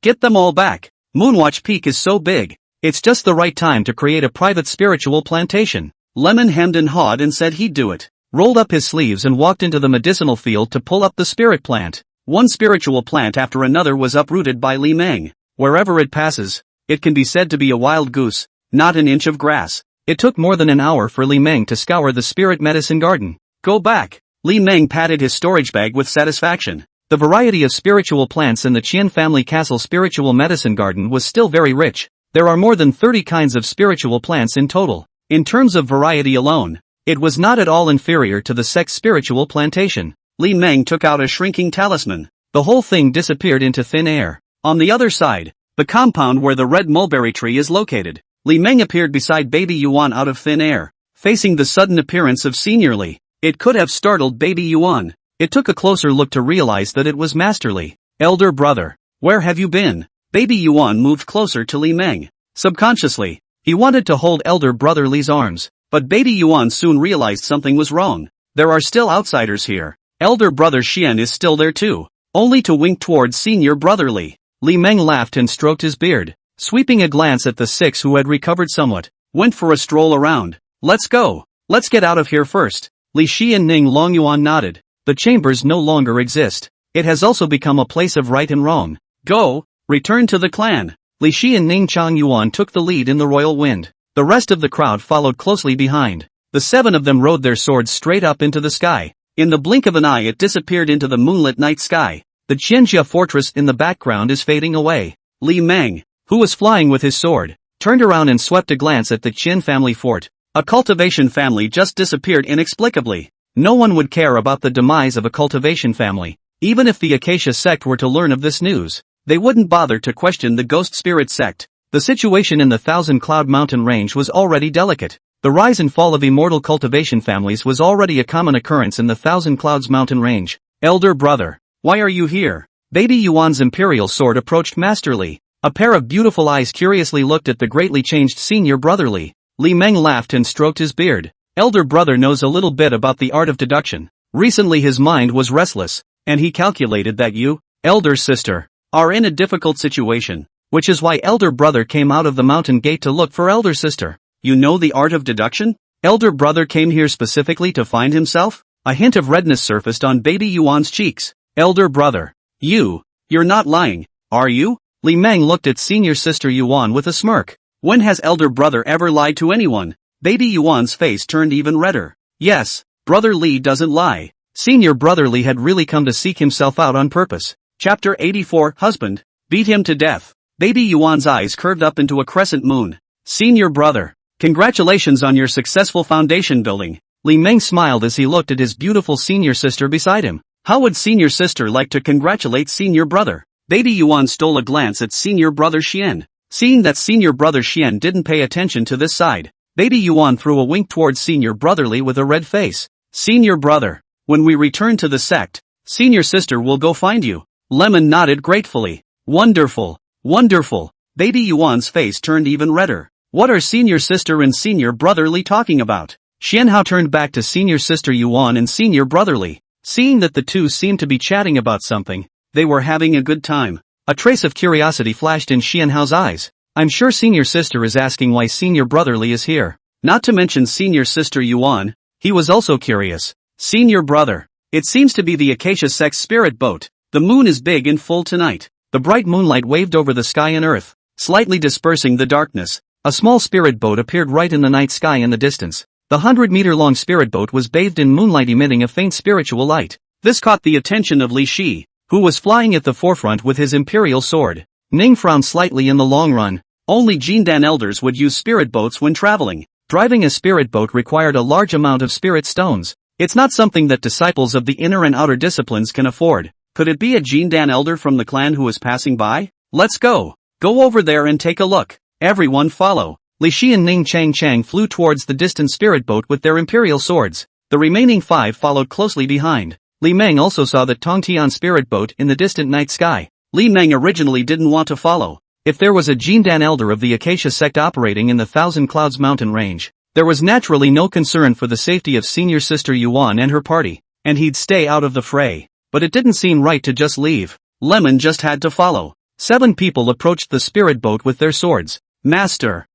get them all back. Moonwatch Peak is so big. It's just the right time to create a private spiritual plantation. Lemon hemmed and hawed and said he'd do it. Rolled up his sleeves and walked into the medicinal field to pull up the spirit plant. One spiritual plant after another was uprooted by Li Meng. Wherever it passes, it can be said to be a wild goose, not an inch of grass. It took more than an hour for Li Meng to scour the spirit medicine garden. Go back. Li Meng patted his storage bag with satisfaction. The variety of spiritual plants in the Qian family castle spiritual medicine garden was still very rich. There are more than 30 kinds of spiritual plants in total. In terms of variety alone, it was not at all inferior to the sect's spiritual plantation. Li Meng took out a shrinking talisman. The whole thing disappeared into thin air. On the other side, the compound where the red mulberry tree is located, Li Meng appeared beside Baby Yuan out of thin air, facing the sudden appearance of Senior Li. It could have startled Baby Yuan. It took a closer look to realize that it was Master Li. Elder brother, where have you been? Baby Yuan moved closer to Li Meng. Subconsciously, he wanted to hold Elder brother Li's arms, but Baby Yuan soon realized something was wrong. There are still outsiders here. Elder brother Xian is still there too, only to wink towards Senior brother Li. Li Meng laughed and stroked his beard, sweeping a glance at the 6 who had recovered somewhat, went for a stroll around. Let's go. Let's get out of here first. Li Shi and Ning Longyuan nodded. The chambers no longer exist. It has also become a place of right and wrong. Go, return to the clan. Li Shi and Ning Changyuan took the lead in the royal wind. The rest of the crowd followed closely behind. The 7 of them rode their swords straight up into the sky. In the blink of an eye it disappeared into the moonlit night sky. The Qianjia fortress in the background is fading away. Li Meng, who was flying with his sword, turned around and swept a glance at the Qin family fort. A cultivation family just disappeared inexplicably. No one would care about the demise of a cultivation family. Even if the Acacia sect were to learn of this news, they wouldn't bother to question the Ghost Spirit sect. The situation in the Thousand Cloud Mountain range was already delicate. The rise and fall of immortal cultivation families was already a common occurrence in the Thousand Clouds Mountain range. Elder brother, why are you here? Baby Yuan's imperial sword approached masterly. A pair of beautiful eyes curiously looked at the greatly changed senior brotherly. Li Meng laughed and stroked his beard. Elder brother knows a little bit about the art of deduction. Recently his mind was restless, and he calculated that you, elder sister, are in a difficult situation, which is why elder brother came out of the mountain gate to look for elder sister. You know the art of deduction? Elder brother came here specifically to find himself? A hint of redness surfaced on baby Yuan's cheeks. Elder brother. You're not lying, are you? Li Meng looked at senior sister Yuan with a smirk. When has elder brother ever lied to anyone? Baby Yuan's face turned even redder. Yes, brother Li doesn't lie. Senior brother Li had really come to seek himself out on purpose. Chapter 84 Husband. Beat him to death. Baby Yuan's eyes curved up into a crescent moon. Senior brother. Congratulations on your successful foundation building. Li Meng smiled as he looked at his beautiful senior sister beside him. How would senior sister like to congratulate senior brother? Baby Yuan stole a glance at senior brother Xian. Seeing that senior brother Xian didn't pay attention to this side, baby Yuan threw a wink towards senior brotherly with a red face. Senior brother, when we return to the sect, senior sister will go find you. Lemon nodded gratefully. Wonderful, wonderful. Baby Yuan's face turned even redder. What are senior sister and senior brotherly talking about? Xianhao turned back to senior sister Yuan and senior brotherly. Seeing that the two seemed to be chatting about something, they were having a good time. A trace of curiosity flashed in Xianhao's eyes. I'm sure senior sister is asking why senior brotherly is here. Not to mention senior sister Yuan, he was also curious. Senior brother, it seems to be the Acacia Sect's spirit boat. The moon is big and full tonight. The bright moonlight waved over the sky and earth, slightly dispersing the darkness. A small spirit boat appeared right in the night sky in the distance. The 100-meter-long spirit boat was bathed in moonlight emitting a faint spiritual light. This caught the attention of Li Shi, who was flying at the forefront with his imperial sword. Ning frowned slightly in the long run. Only Jindan elders would use spirit boats when traveling. Driving a spirit boat required a large amount of spirit stones. It's not something that disciples of the inner and outer disciplines can afford. Could it be a Jindan elder from the clan who is passing by? Let's go. Go over there and take a look. Everyone follow. Li Shi and Ning Chang flew towards the distant spirit boat with their imperial swords. The remaining 5 followed closely behind. Li Meng also saw the Tongtian spirit boat in the distant night sky. Li Meng originally didn't want to follow. If there was a Jindan elder of the Acacia sect operating in the Thousand Clouds mountain range, there was naturally no concern for the safety of senior sister Yuan and her party, and he'd stay out of the fray. But it didn't seem right to just leave. Lemon just had to follow. 7 people approached the spirit boat with their swords. Master?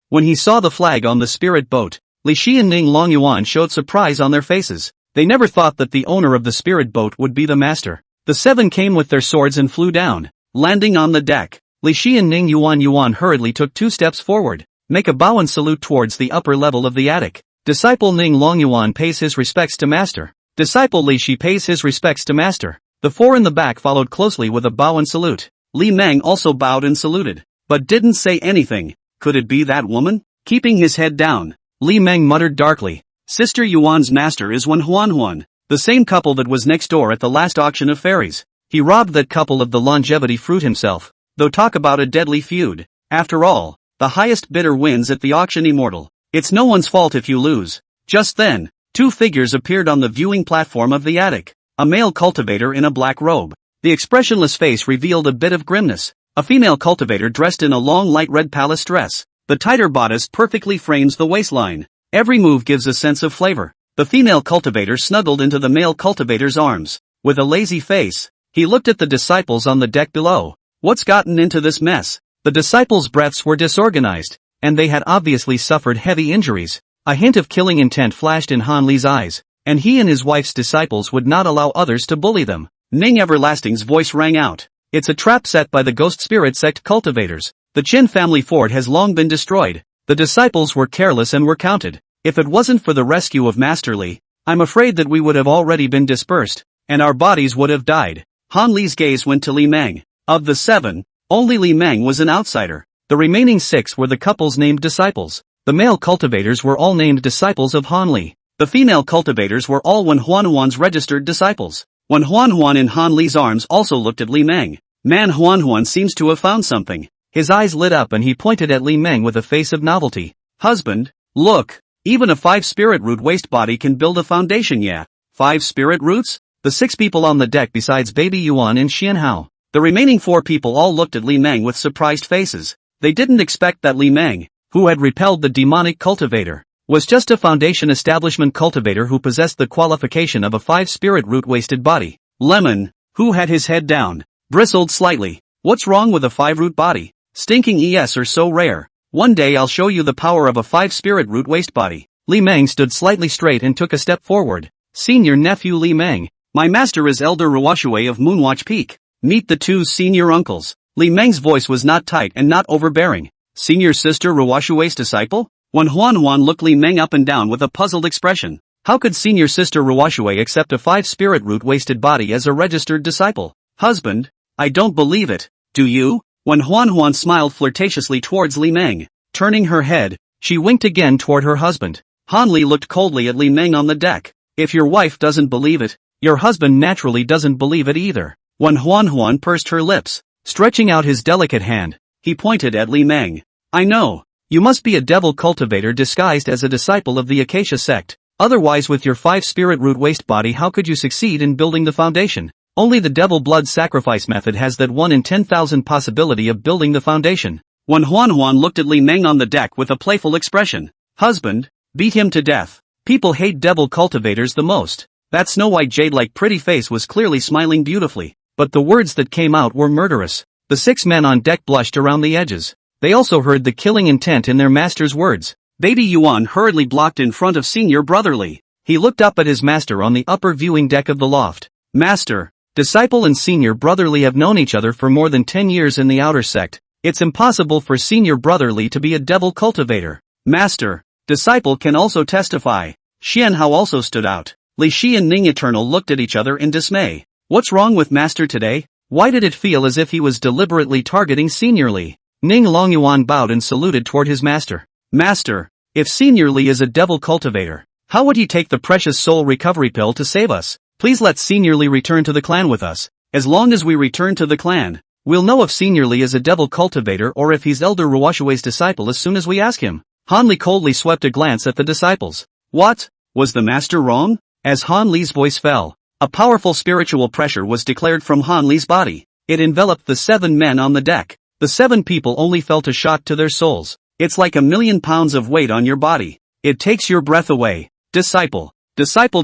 When he saw the flag on the spirit boat, Li Shi and Ning Longyuan showed surprise on their faces. They never thought that the owner of the spirit boat would be the master. The 7 came with their swords and flew down. Landing on the deck, Li Shi and Ning Yuan hurriedly took 2 steps forward. Make a bow and salute towards the upper level of the attic. Disciple Ning Longyuan pays his respects to master. Disciple Li Shi pays his respects to master. The 4 in the back followed closely with a bow and salute. Li Meng also bowed and saluted, but didn't say anything. Could it be that woman? Keeping his head down, Li Meng muttered darkly. Sister Yuan's master is Huan, the same couple that was next door at the last auction of fairies. He robbed that couple of the longevity fruit himself. Though talk about a deadly feud. After all, the highest bidder wins at the auction immortal. It's no one's fault if you lose. Just then, 2 figures appeared on the viewing platform of the attic. A male cultivator in a black robe. The expressionless face revealed a bit of grimness. A female cultivator dressed in a long light red palace dress. The tighter bodice perfectly frames the waistline. Every move gives a sense of flavor. The female cultivator snuggled into the male cultivator's arms. With a lazy face, he looked at the disciples on the deck below. What's gotten into this mess? The disciples' breaths were disorganized, and they had obviously suffered heavy injuries. A hint of killing intent flashed in Han Li's eyes, and he and his wife's disciples would not allow others to bully them. Ning Everlasting's voice rang out. It's a trap set by the Ghost Spirit Sect cultivators. The Qin family fort has long been destroyed. The disciples were careless and were counted. If it wasn't for the rescue of Master Li, I'm afraid that we would have already been dispersed, and our bodies would have died. Han Li's gaze went to Li Meng. Of the 7, only Li Meng was an outsider. The remaining 6 were the couple's named disciples. The male cultivators were all named disciples of Han Li. The female cultivators were all Wen Huanhuan's registered disciples. Wen Huanhuan in Han Li's arms also looked at Li Meng. Man Huanhuan seems to have found something. His eyes lit up and he pointed at Li Meng with a face of novelty. Husband, look, even a 5 spirit root waste body can build a foundation. Yeah, 5 spirit roots? The 6 people on the deck besides Baby Yuan and Xianhao. The remaining 4 people all looked at Li Meng with surprised faces. They didn't expect that Li Meng, who had repelled the demonic cultivator, was just a foundation establishment cultivator who possessed the qualification of a 5 spirit root wasted body. Lemon, who had his head down, bristled slightly. What's wrong with a 5 root body? Stinking ES are so rare. One day I'll show you the power of a 5 spirit root waste body. Li Meng stood slightly straight and took a step forward. Senior nephew Li Meng. My master is Elder Ruoshui of Moonwatch Peak. Meet the 2 senior uncles. Li Meng's voice was not tight and not overbearing. Senior sister Ruoshui's disciple? Wen Huanhuan looked Li Meng up and down with a puzzled expression. How could senior sister Ruoshui accept a 5 spirit root wasted body as a registered disciple? Husband, I don't believe it. Do you? Wen Huanhuan smiled flirtatiously towards Li Meng. Turning her head, she winked again toward her husband. Han Li looked coldly at Li Meng on the deck. If your wife doesn't believe it, your husband naturally doesn't believe it either. Wen Huanhuan pursed her lips. Stretching out his delicate hand, he pointed at Li Meng. I know. You must be a devil cultivator disguised as a disciple of the Acacia sect. Otherwise with your 5 spirit root waste body how could you succeed in building the foundation? Only the devil blood sacrifice method has that 1 in 10,000 possibility of building the foundation. Wen Huanhuan looked at Li Meng on the deck with a playful expression. Husband, beat him to death. People hate devil cultivators the most. That Snow White jade-like pretty face was clearly smiling beautifully, but the words that came out were murderous. The 6 men on deck blushed around the edges. They also heard the killing intent in their master's words. Baby Yuan hurriedly blocked in front of senior brother Li. He looked up at his master on the upper viewing deck of the loft. Master, disciple and senior brother Li have known each other for more than 10 years in the outer sect. It's impossible for senior brother Li to be a devil cultivator. Master, disciple can also testify. Xianhao also stood out. Li Shi and Ning Eternal looked at each other in dismay. What's wrong with master today? Why did it feel as if he was deliberately targeting senior Li? Ning Longyuan bowed and saluted toward his master. Master, if senior Li is a devil cultivator, how would he take the precious soul recovery pill to save us? Please let Senior Li return to the clan with us. As long as we return to the clan, we'll know if Senior Li is a devil cultivator or if he's Elder Ruoshui's disciple as soon as we ask him. Han Li coldly swept a glance at the disciples. What? Was the master wrong? As Han Li's voice fell, a powerful spiritual pressure was declared from Han Li's body. It enveloped the 7 men on the deck. The 7 people only felt a shock to their souls. It's like 1,000,000 pounds of weight on your body. It takes your breath away. Disciple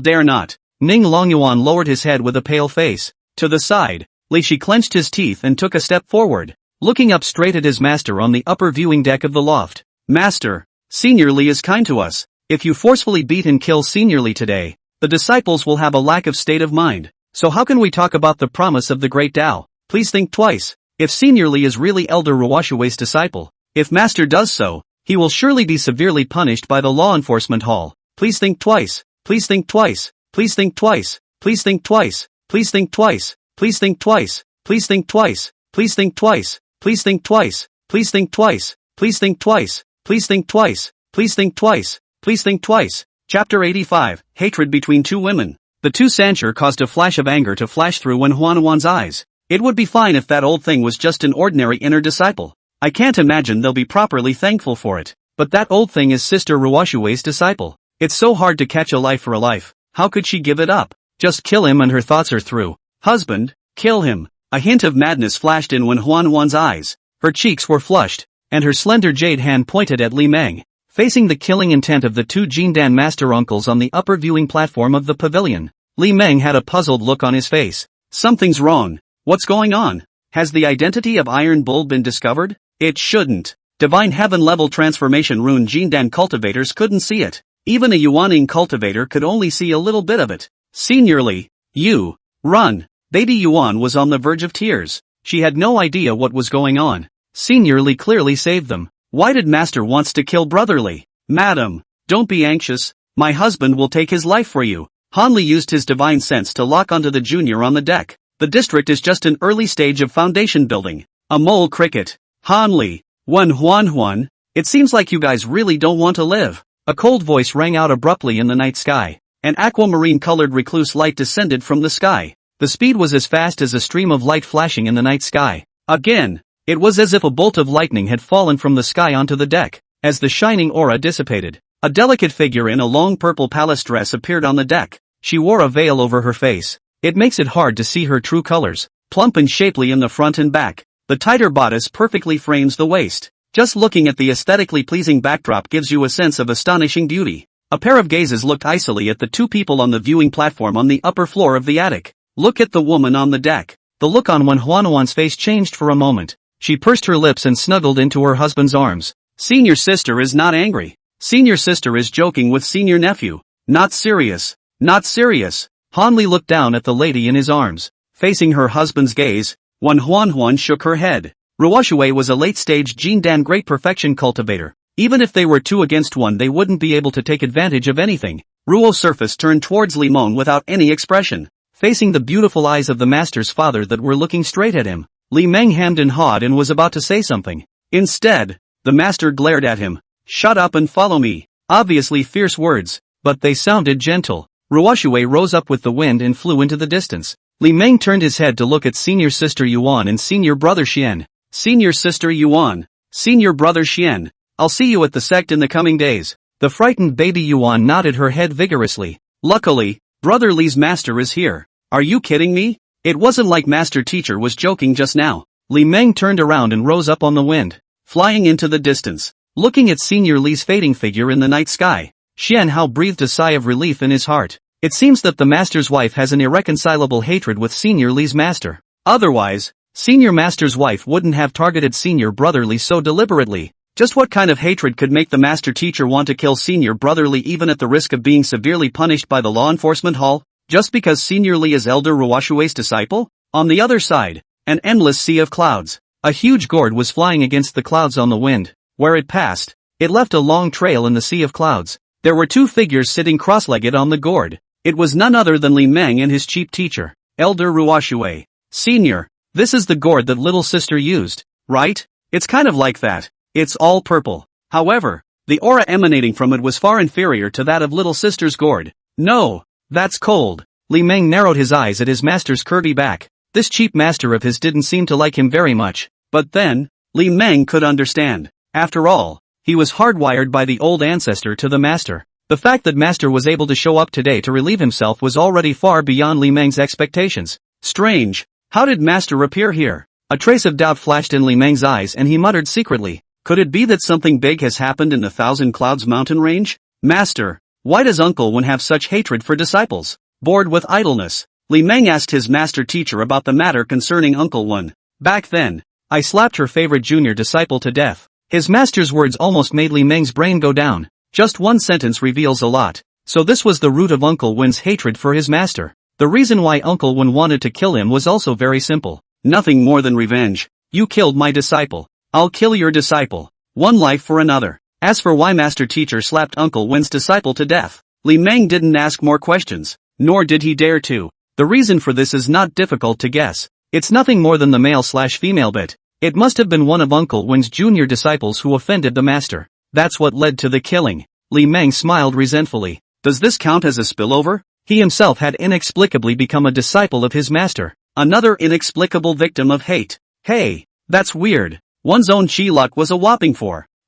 dare not. Ning Longyuan lowered his head with a pale face. To the side, Li Shi clenched his teeth and took a step forward, looking up straight at his master on the upper viewing deck of the loft. Master, Senior Li is kind to us. If you forcefully beat and kill Senior Li today, the disciples will have a lack of state of mind. So how can we talk about the promise of the great Tao? Please think twice. If Senior Li is really Elder Ruoshui's disciple, if master does so, he will surely be severely punished by the law enforcement hall. Please think twice. Please think twice. Please think twice. Please think twice. Please think twice. Please think twice. Please think twice. Please think twice. Please think twice. Please think twice. Please think twice. Please think twice. Please think twice. Please think twice. Chapter 85, Hatred Between Two Women. The 2 Sancher caused a flash of anger to flash through Wen Huanhuan's eyes. It would be fine if that old thing was just an ordinary inner disciple. I can't imagine they'll be properly thankful for it. But that old thing is Sister Ruoshui's disciple. It's so hard to catch a life for a life. How could she give it up? Just kill him and her thoughts are through. Husband, kill him. A hint of madness flashed in Wen Huanhuan's eyes. Her cheeks were flushed, and her slender jade hand pointed at Li Meng, facing the killing intent of the 2 Jindan master uncles on the upper viewing platform of the pavilion. Li Meng had a puzzled look on his face. Something's wrong. What's going on? Has the identity of Iron Bull been discovered? It shouldn't. Divine heaven-level transformation rune Jindan cultivators couldn't see it. Even a Yuaning cultivator could only see a little bit of it. Senior Li, you, run. Baby Yuan was on the verge of tears. She had no idea what was going on. Senior Li clearly saved them. Why did master wants to kill brotherly? Madam, don't be anxious, my husband will take his life for you. Han Li used his divine sense to lock onto the junior on the deck. The district is just an early stage of foundation building. A mole cricket. Han Li, Huan, it seems like you guys really don't want to live. A cold voice rang out abruptly in the night sky. An aquamarine-colored recluse light descended from the sky. The speed was as fast as a stream of light flashing in the night sky. Again, it was as if a bolt of lightning had fallen from the sky onto the deck. As the shining aura dissipated, a delicate figure in a long purple palace dress appeared on the deck. She wore a veil over her face. It makes it hard to see her true colors. Plump and shapely in the front and back, the tighter bodice perfectly frames the waist. Just looking at the aesthetically pleasing backdrop gives you a sense of astonishing beauty. A pair of gazes looked icily at the two people on the viewing platform on the upper floor of the attic. Look at the woman on the deck. The look on Huan's face changed for a moment. She pursed her lips and snuggled into her husband's arms. Senior sister is not angry. Senior sister is joking with senior nephew. Not serious. Not serious. Han Li looked down at the lady in his arms. Facing her husband's gaze, Huan shook her head. Ruoshui was a late-stage Jindan great perfection cultivator. Even if they were 2 against 1 they wouldn't be able to take advantage of anything. Ruo's surface turned towards Li Meng without any expression. Facing the beautiful eyes of the master's father that were looking straight at him, Li Meng hemmed and hawed and was about to say something. Instead, the master glared at him. Shut up and follow me. Obviously fierce words, but they sounded gentle. Ruoshui rose up with the wind and flew into the distance. Li Meng turned his head to look at senior sister Yuan and senior brother Xian. Senior sister Yuan. Senior brother Xian. I'll see you at the sect in the coming days. The frightened baby Yuan nodded her head vigorously. Luckily, brother Li's master is here. Are you kidding me? It wasn't like master teacher was joking just now. Li Meng turned around and rose up on the wind, flying into the distance. Looking at senior Li's fading figure in the night sky, Xian Hao breathed a sigh of relief in his heart. It seems that the master's wife has an irreconcilable hatred with senior Li's master. Otherwise, senior master's wife wouldn't have targeted senior brother Li so deliberately. Just what kind of hatred could make the master teacher want to kill senior brother Li even at the risk of being severely punished by the law enforcement hall? Just because senior Li is elder Ruoshui's disciple? On the other side, an endless sea of clouds. A huge gourd was flying against the clouds on the wind. Where it passed, it left a long trail in the sea of clouds. There were 2 figures sitting cross-legged on the gourd. It was none other than Li Meng and his cheap teacher, Elder Ruoshui. Senior, this is the gourd that little sister used, right? It's kind of like that. It's all purple. However, the aura emanating from it was far inferior to that of little sister's gourd. No, that's cold. Li Meng narrowed his eyes at his master's curvy back. This cheap master of his didn't seem to like him very much. But then, Li Meng could understand. After all, he was hardwired by the old ancestor to the master. The fact that master was able to show up today to relieve himself was already far beyond Li Meng's expectations. Strange. How did master appear here? A trace of doubt flashed in Li Meng's eyes and he muttered secretly. Could it be that something big has happened in the Thousand Clouds mountain range? Master, why does Uncle Wen have such hatred for disciples? Bored with idleness, Li Meng asked his master teacher about the matter concerning Uncle Wen. Back then, I slapped her favorite junior disciple to death. His master's words almost made Li Meng's brain go down. Just one sentence reveals a lot. So this was the root of Uncle Wen's hatred for his master. The reason why Uncle Wen wanted to kill him was also very simple. Nothing more than revenge. You killed my disciple. I'll kill your disciple. One life for another. As for why master teacher slapped Uncle Wen's disciple to death, Li Meng didn't ask more questions, nor did he dare to. The reason for this is not difficult to guess. It's nothing more than the male/female bit. It must have been one of Uncle Wen's junior disciples who offended the master. That's what led to the killing. Li Meng smiled resentfully. Does this count as a spillover? He himself had inexplicably become a disciple of his master. Another inexplicable victim of hate. Hey, that's weird. One's own chi luck was a whopping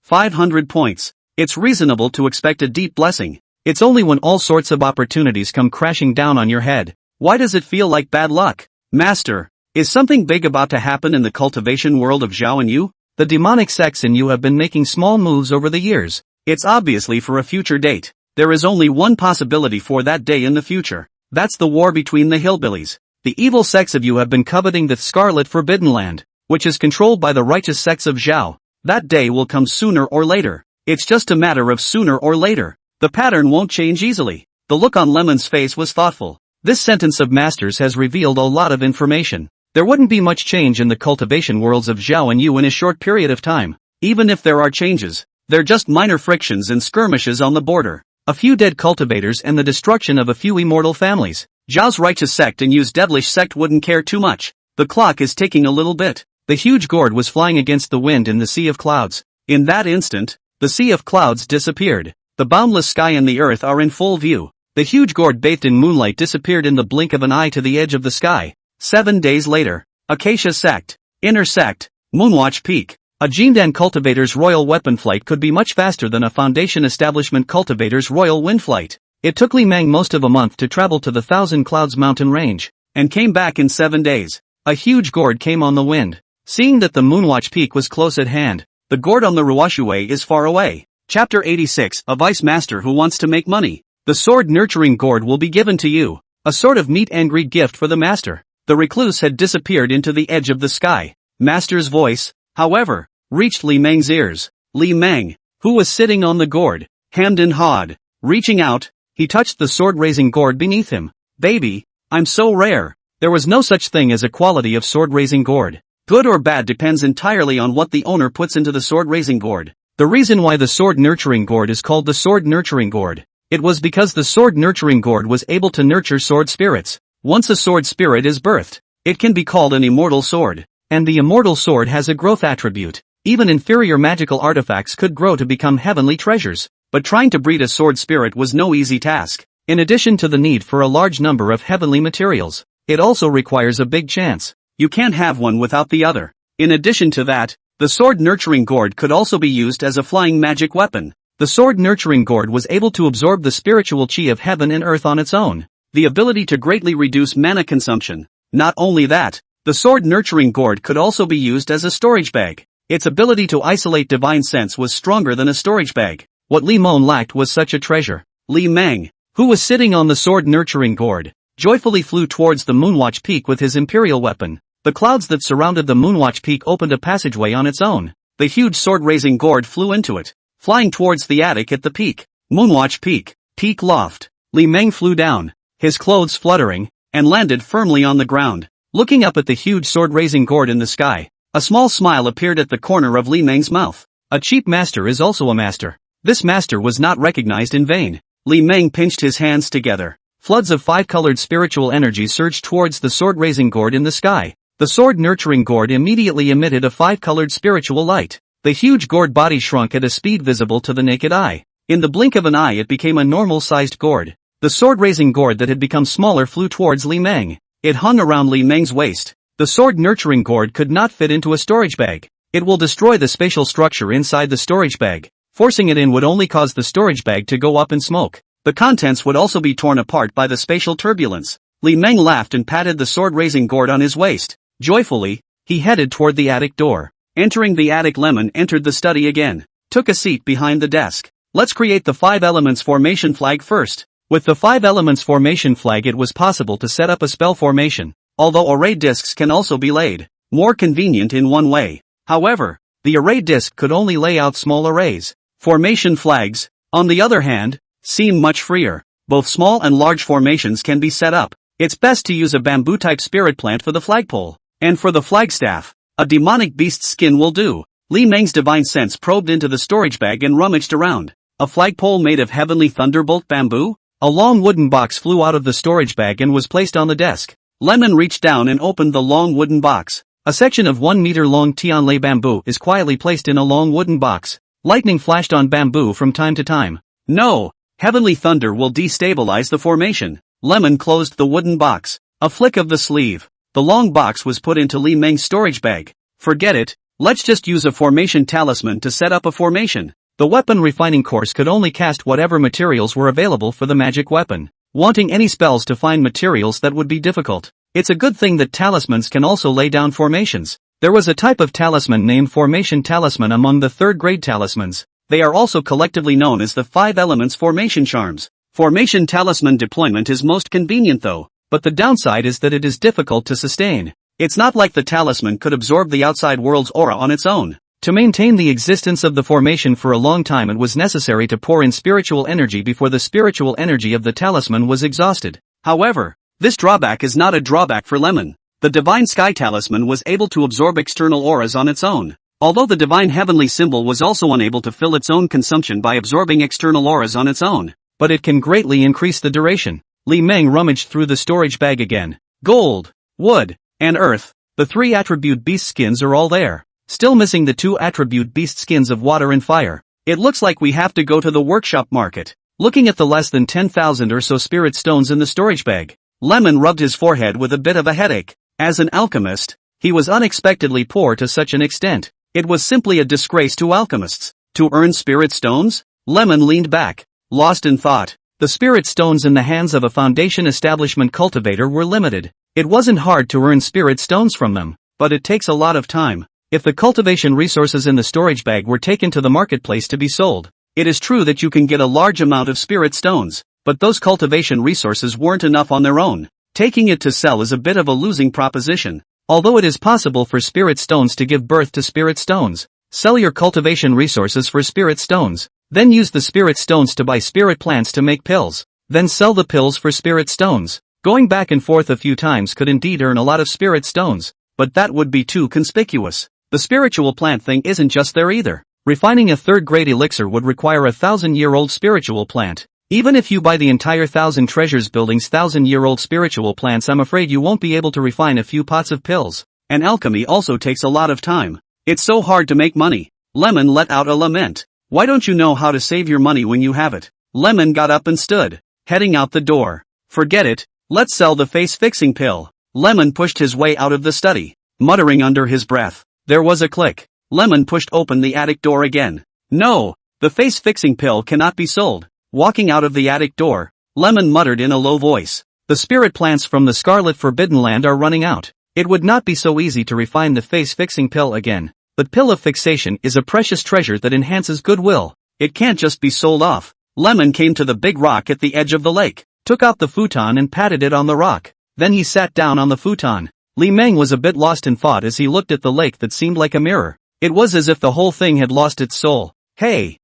500 points. It's reasonable to expect a deep blessing. It's only when all sorts of opportunities come crashing down on your head. Why does it feel like bad luck? Master, is something big about to happen in the cultivation world of Zhao and you? The demonic sects in you have been making small moves over the years. It's obviously for a future date. There is only one possibility for that day in the future. That's the war between the hillbillies. The evil sects of you have been coveting the Scarlet Forbidden Land, which is controlled by the righteous sects of Zhao. That day will come sooner or later. It's just a matter of sooner or later. The pattern won't change easily. The look on Lemon's face was thoughtful. This sentence of Master's has revealed a lot of information. There wouldn't be much change in the cultivation worlds of Zhao and Yu in a short period of time. Even if there are changes, they're just minor frictions and skirmishes on the border. A few dead cultivators and the destruction of a few immortal families. Zhao's righteous sect and Yu's devilish sect wouldn't care too much. The clock is ticking a little bit. The huge gourd was flying against the wind in the sea of clouds. In that instant, the sea of clouds disappeared. The boundless sky and the earth are in full view. The huge gourd bathed in moonlight disappeared in the blink of an eye to the edge of the sky. 7 days later. Acacia Sect. Inner Sect. Moonwatch Peak. A Jindan cultivator's royal weapon flight could be much faster than a Foundation establishment cultivator's royal wind flight. It took Li Meng most of a month to travel to the Thousand Clouds mountain range, and came back in 7 days. A huge gourd came on the wind. Seeing that the Moonwatch Peak was close at hand, the gourd on the Ruoshuwei is far away. Chapter 86, A Vice Master Who Wants to Make Money. The sword nurturing gourd will be given to you. A sort of meet and greet gift for the master. The recluse had disappeared into the edge of the sky. Master's voice, however, reached Li Meng's ears. Li Meng, who was sitting on the gourd, hemmed and hawed. Reaching out, he touched the sword-raising gourd beneath him. Baby, I'm so rare. There was no such thing as a quality of sword-raising gourd. Good or bad depends entirely on what the owner puts into the sword-raising gourd. The reason why the sword-nurturing gourd is called the sword-nurturing gourd. It was because the sword-nurturing gourd was able to nurture sword spirits. Once a sword spirit is birthed, it can be called an immortal sword. And the immortal sword has a growth attribute. Even inferior magical artifacts could grow to become heavenly treasures. But trying to breed a sword spirit was no easy task. In addition to the need for a large number of heavenly materials, it also requires a big chance. You can't have one without the other. In addition to that, the sword-nurturing gourd could also be used as a flying magic weapon. The sword-nurturing gourd was able to absorb the spiritual chi of heaven and earth on its own. The ability to greatly reduce mana consumption. Not only that, the sword-nurturing gourd could also be used as a storage bag. Its ability to isolate divine sense was stronger than a storage bag. What Li Meng lacked was such a treasure. Li Meng, who was sitting on the sword-nurturing gourd, joyfully flew towards the Moonwatch Peak with his imperial weapon. The clouds that surrounded the Moonwatch Peak opened a passageway on its own. The huge sword-raising gourd flew into it, flying towards the attic at the peak. Moonwatch Peak, Peak Loft. Li Meng flew down, his clothes fluttering, and landed firmly on the ground. Looking up at the huge sword-raising gourd in the sky, a small smile appeared at the corner of Li Meng's mouth. A cheap master is also a master. This master was not recognized in vain. Li Meng pinched his hands together. Floods of 5-colored spiritual energy surged towards the sword-raising gourd in the sky. The sword-nurturing gourd immediately emitted a 5-colored spiritual light. The huge gourd body shrunk at a speed visible to the naked eye. In the blink of an eye it became a normal-sized gourd. The sword-raising gourd that had become smaller flew towards Li Meng. It hung around Li Meng's waist. The sword-nurturing gourd could not fit into a storage bag. It will destroy the spatial structure inside the storage bag. Forcing it in would only cause the storage bag to go up in smoke. The contents would also be torn apart by the spatial turbulence. Li Meng laughed and patted the sword-raising gourd on his waist. Joyfully, he headed toward the attic door. Entering the attic, Lemon entered the study again. Took a seat behind the desk. Let's create the 5 elements formation flag first. With the 5 elements formation flag it was possible to set up a spell formation, although array discs can also be laid. More convenient in one way. However, the array disc could only lay out small arrays. Formation flags, on the other hand, seem much freer. Both small and large formations can be set up. It's best to use a bamboo-type spirit plant for the flagpole. And for the flagstaff, a demonic beast's skin will do. Li Meng's divine sense probed into the storage bag and rummaged around. A flagpole made of heavenly thunderbolt bamboo? A long wooden box flew out of the storage bag and was placed on the desk. Lemon reached down and opened the long wooden box. A section of 1 meter long Tianlei bamboo is quietly placed in a long wooden box. Lightning flashed on bamboo from time to time. No, heavenly thunder will destabilize the formation. Lemon closed the wooden box. A flick of the sleeve. The long box was put into Li Meng's storage bag. Forget it, let's just use a formation talisman to set up a formation. The weapon refining course could only cast whatever materials were available for the magic weapon. Wanting any spells to find materials that would be difficult. It's a good thing that talismans can also lay down formations. There was a type of talisman named Formation Talisman among the 3rd grade talismans. They are also collectively known as the 5 elements formation charms. Formation talisman deployment is most convenient though, but the downside is that it is difficult to sustain. It's not like the talisman could absorb the outside world's aura on its own. To maintain the existence of the formation for a long time it was necessary to pour in spiritual energy before the spiritual energy of the talisman was exhausted. However, this drawback is not a drawback for Lemon. The Divine Sky Talisman was able to absorb external auras on its own. Although the divine heavenly symbol was also unable to fill its own consumption by absorbing external auras on its own, but it can greatly increase the duration. Li Meng rummaged through the storage bag again. Gold, wood, and earth, the 3 attribute beast skins are all there. Still missing the 2 attribute beast skins of water and fire. It looks like we have to go to the workshop market. Looking at the less than 10,000 or so spirit stones in the storage bag, Lemon rubbed his forehead with a bit of a headache. As an alchemist, he was unexpectedly poor to such an extent. It was simply a disgrace to alchemists. To earn spirit stones? Lemon leaned back, lost in thought. The spirit stones in the hands of a foundation establishment cultivator were limited. It wasn't hard to earn spirit stones from them, but it takes a lot of time. If the cultivation resources in the storage bag were taken to the marketplace to be sold, it is true that you can get a large amount of spirit stones, but those cultivation resources weren't enough on their own. Taking it to sell is a bit of a losing proposition. Although it is possible for spirit stones to give birth to spirit stones, sell your cultivation resources for spirit stones, then use the spirit stones to buy spirit plants to make pills, then sell the pills for spirit stones. Going back and forth a few times could indeed earn a lot of spirit stones, but that would be too conspicuous. The spiritual plant thing isn't just there either. Refining a 3rd grade elixir would require a 1,000-year-old spiritual plant. Even if you buy the entire 1,000 treasures building's 1,000-year-old spiritual plants, I'm afraid you won't be able to refine a few pots of pills. And alchemy also takes a lot of time. It's so hard to make money. Lemon let out a lament. Why don't you know how to save your money when you have it? Lemon got up and stood, heading out the door. Forget it, let's sell the face-fixing pill. Lemon pushed his way out of the study, muttering under his breath. There was a click. Lemon pushed open the attic door again. No, the face-fixing pill cannot be sold. Walking out of the attic door, Lemon muttered in a low voice. The spirit plants from the Scarlet Forbidden Land are running out. It would not be so easy to refine the face-fixing pill again. But pill of fixation is a precious treasure that enhances goodwill. It can't just be sold off. Lemon came to the big rock at the edge of the lake, took out the futon and patted it on the rock. Then he sat down on the futon. Li Meng was a bit lost in thought as he looked at the lake that seemed like a mirror. It was as if the whole thing had lost its soul. Hey,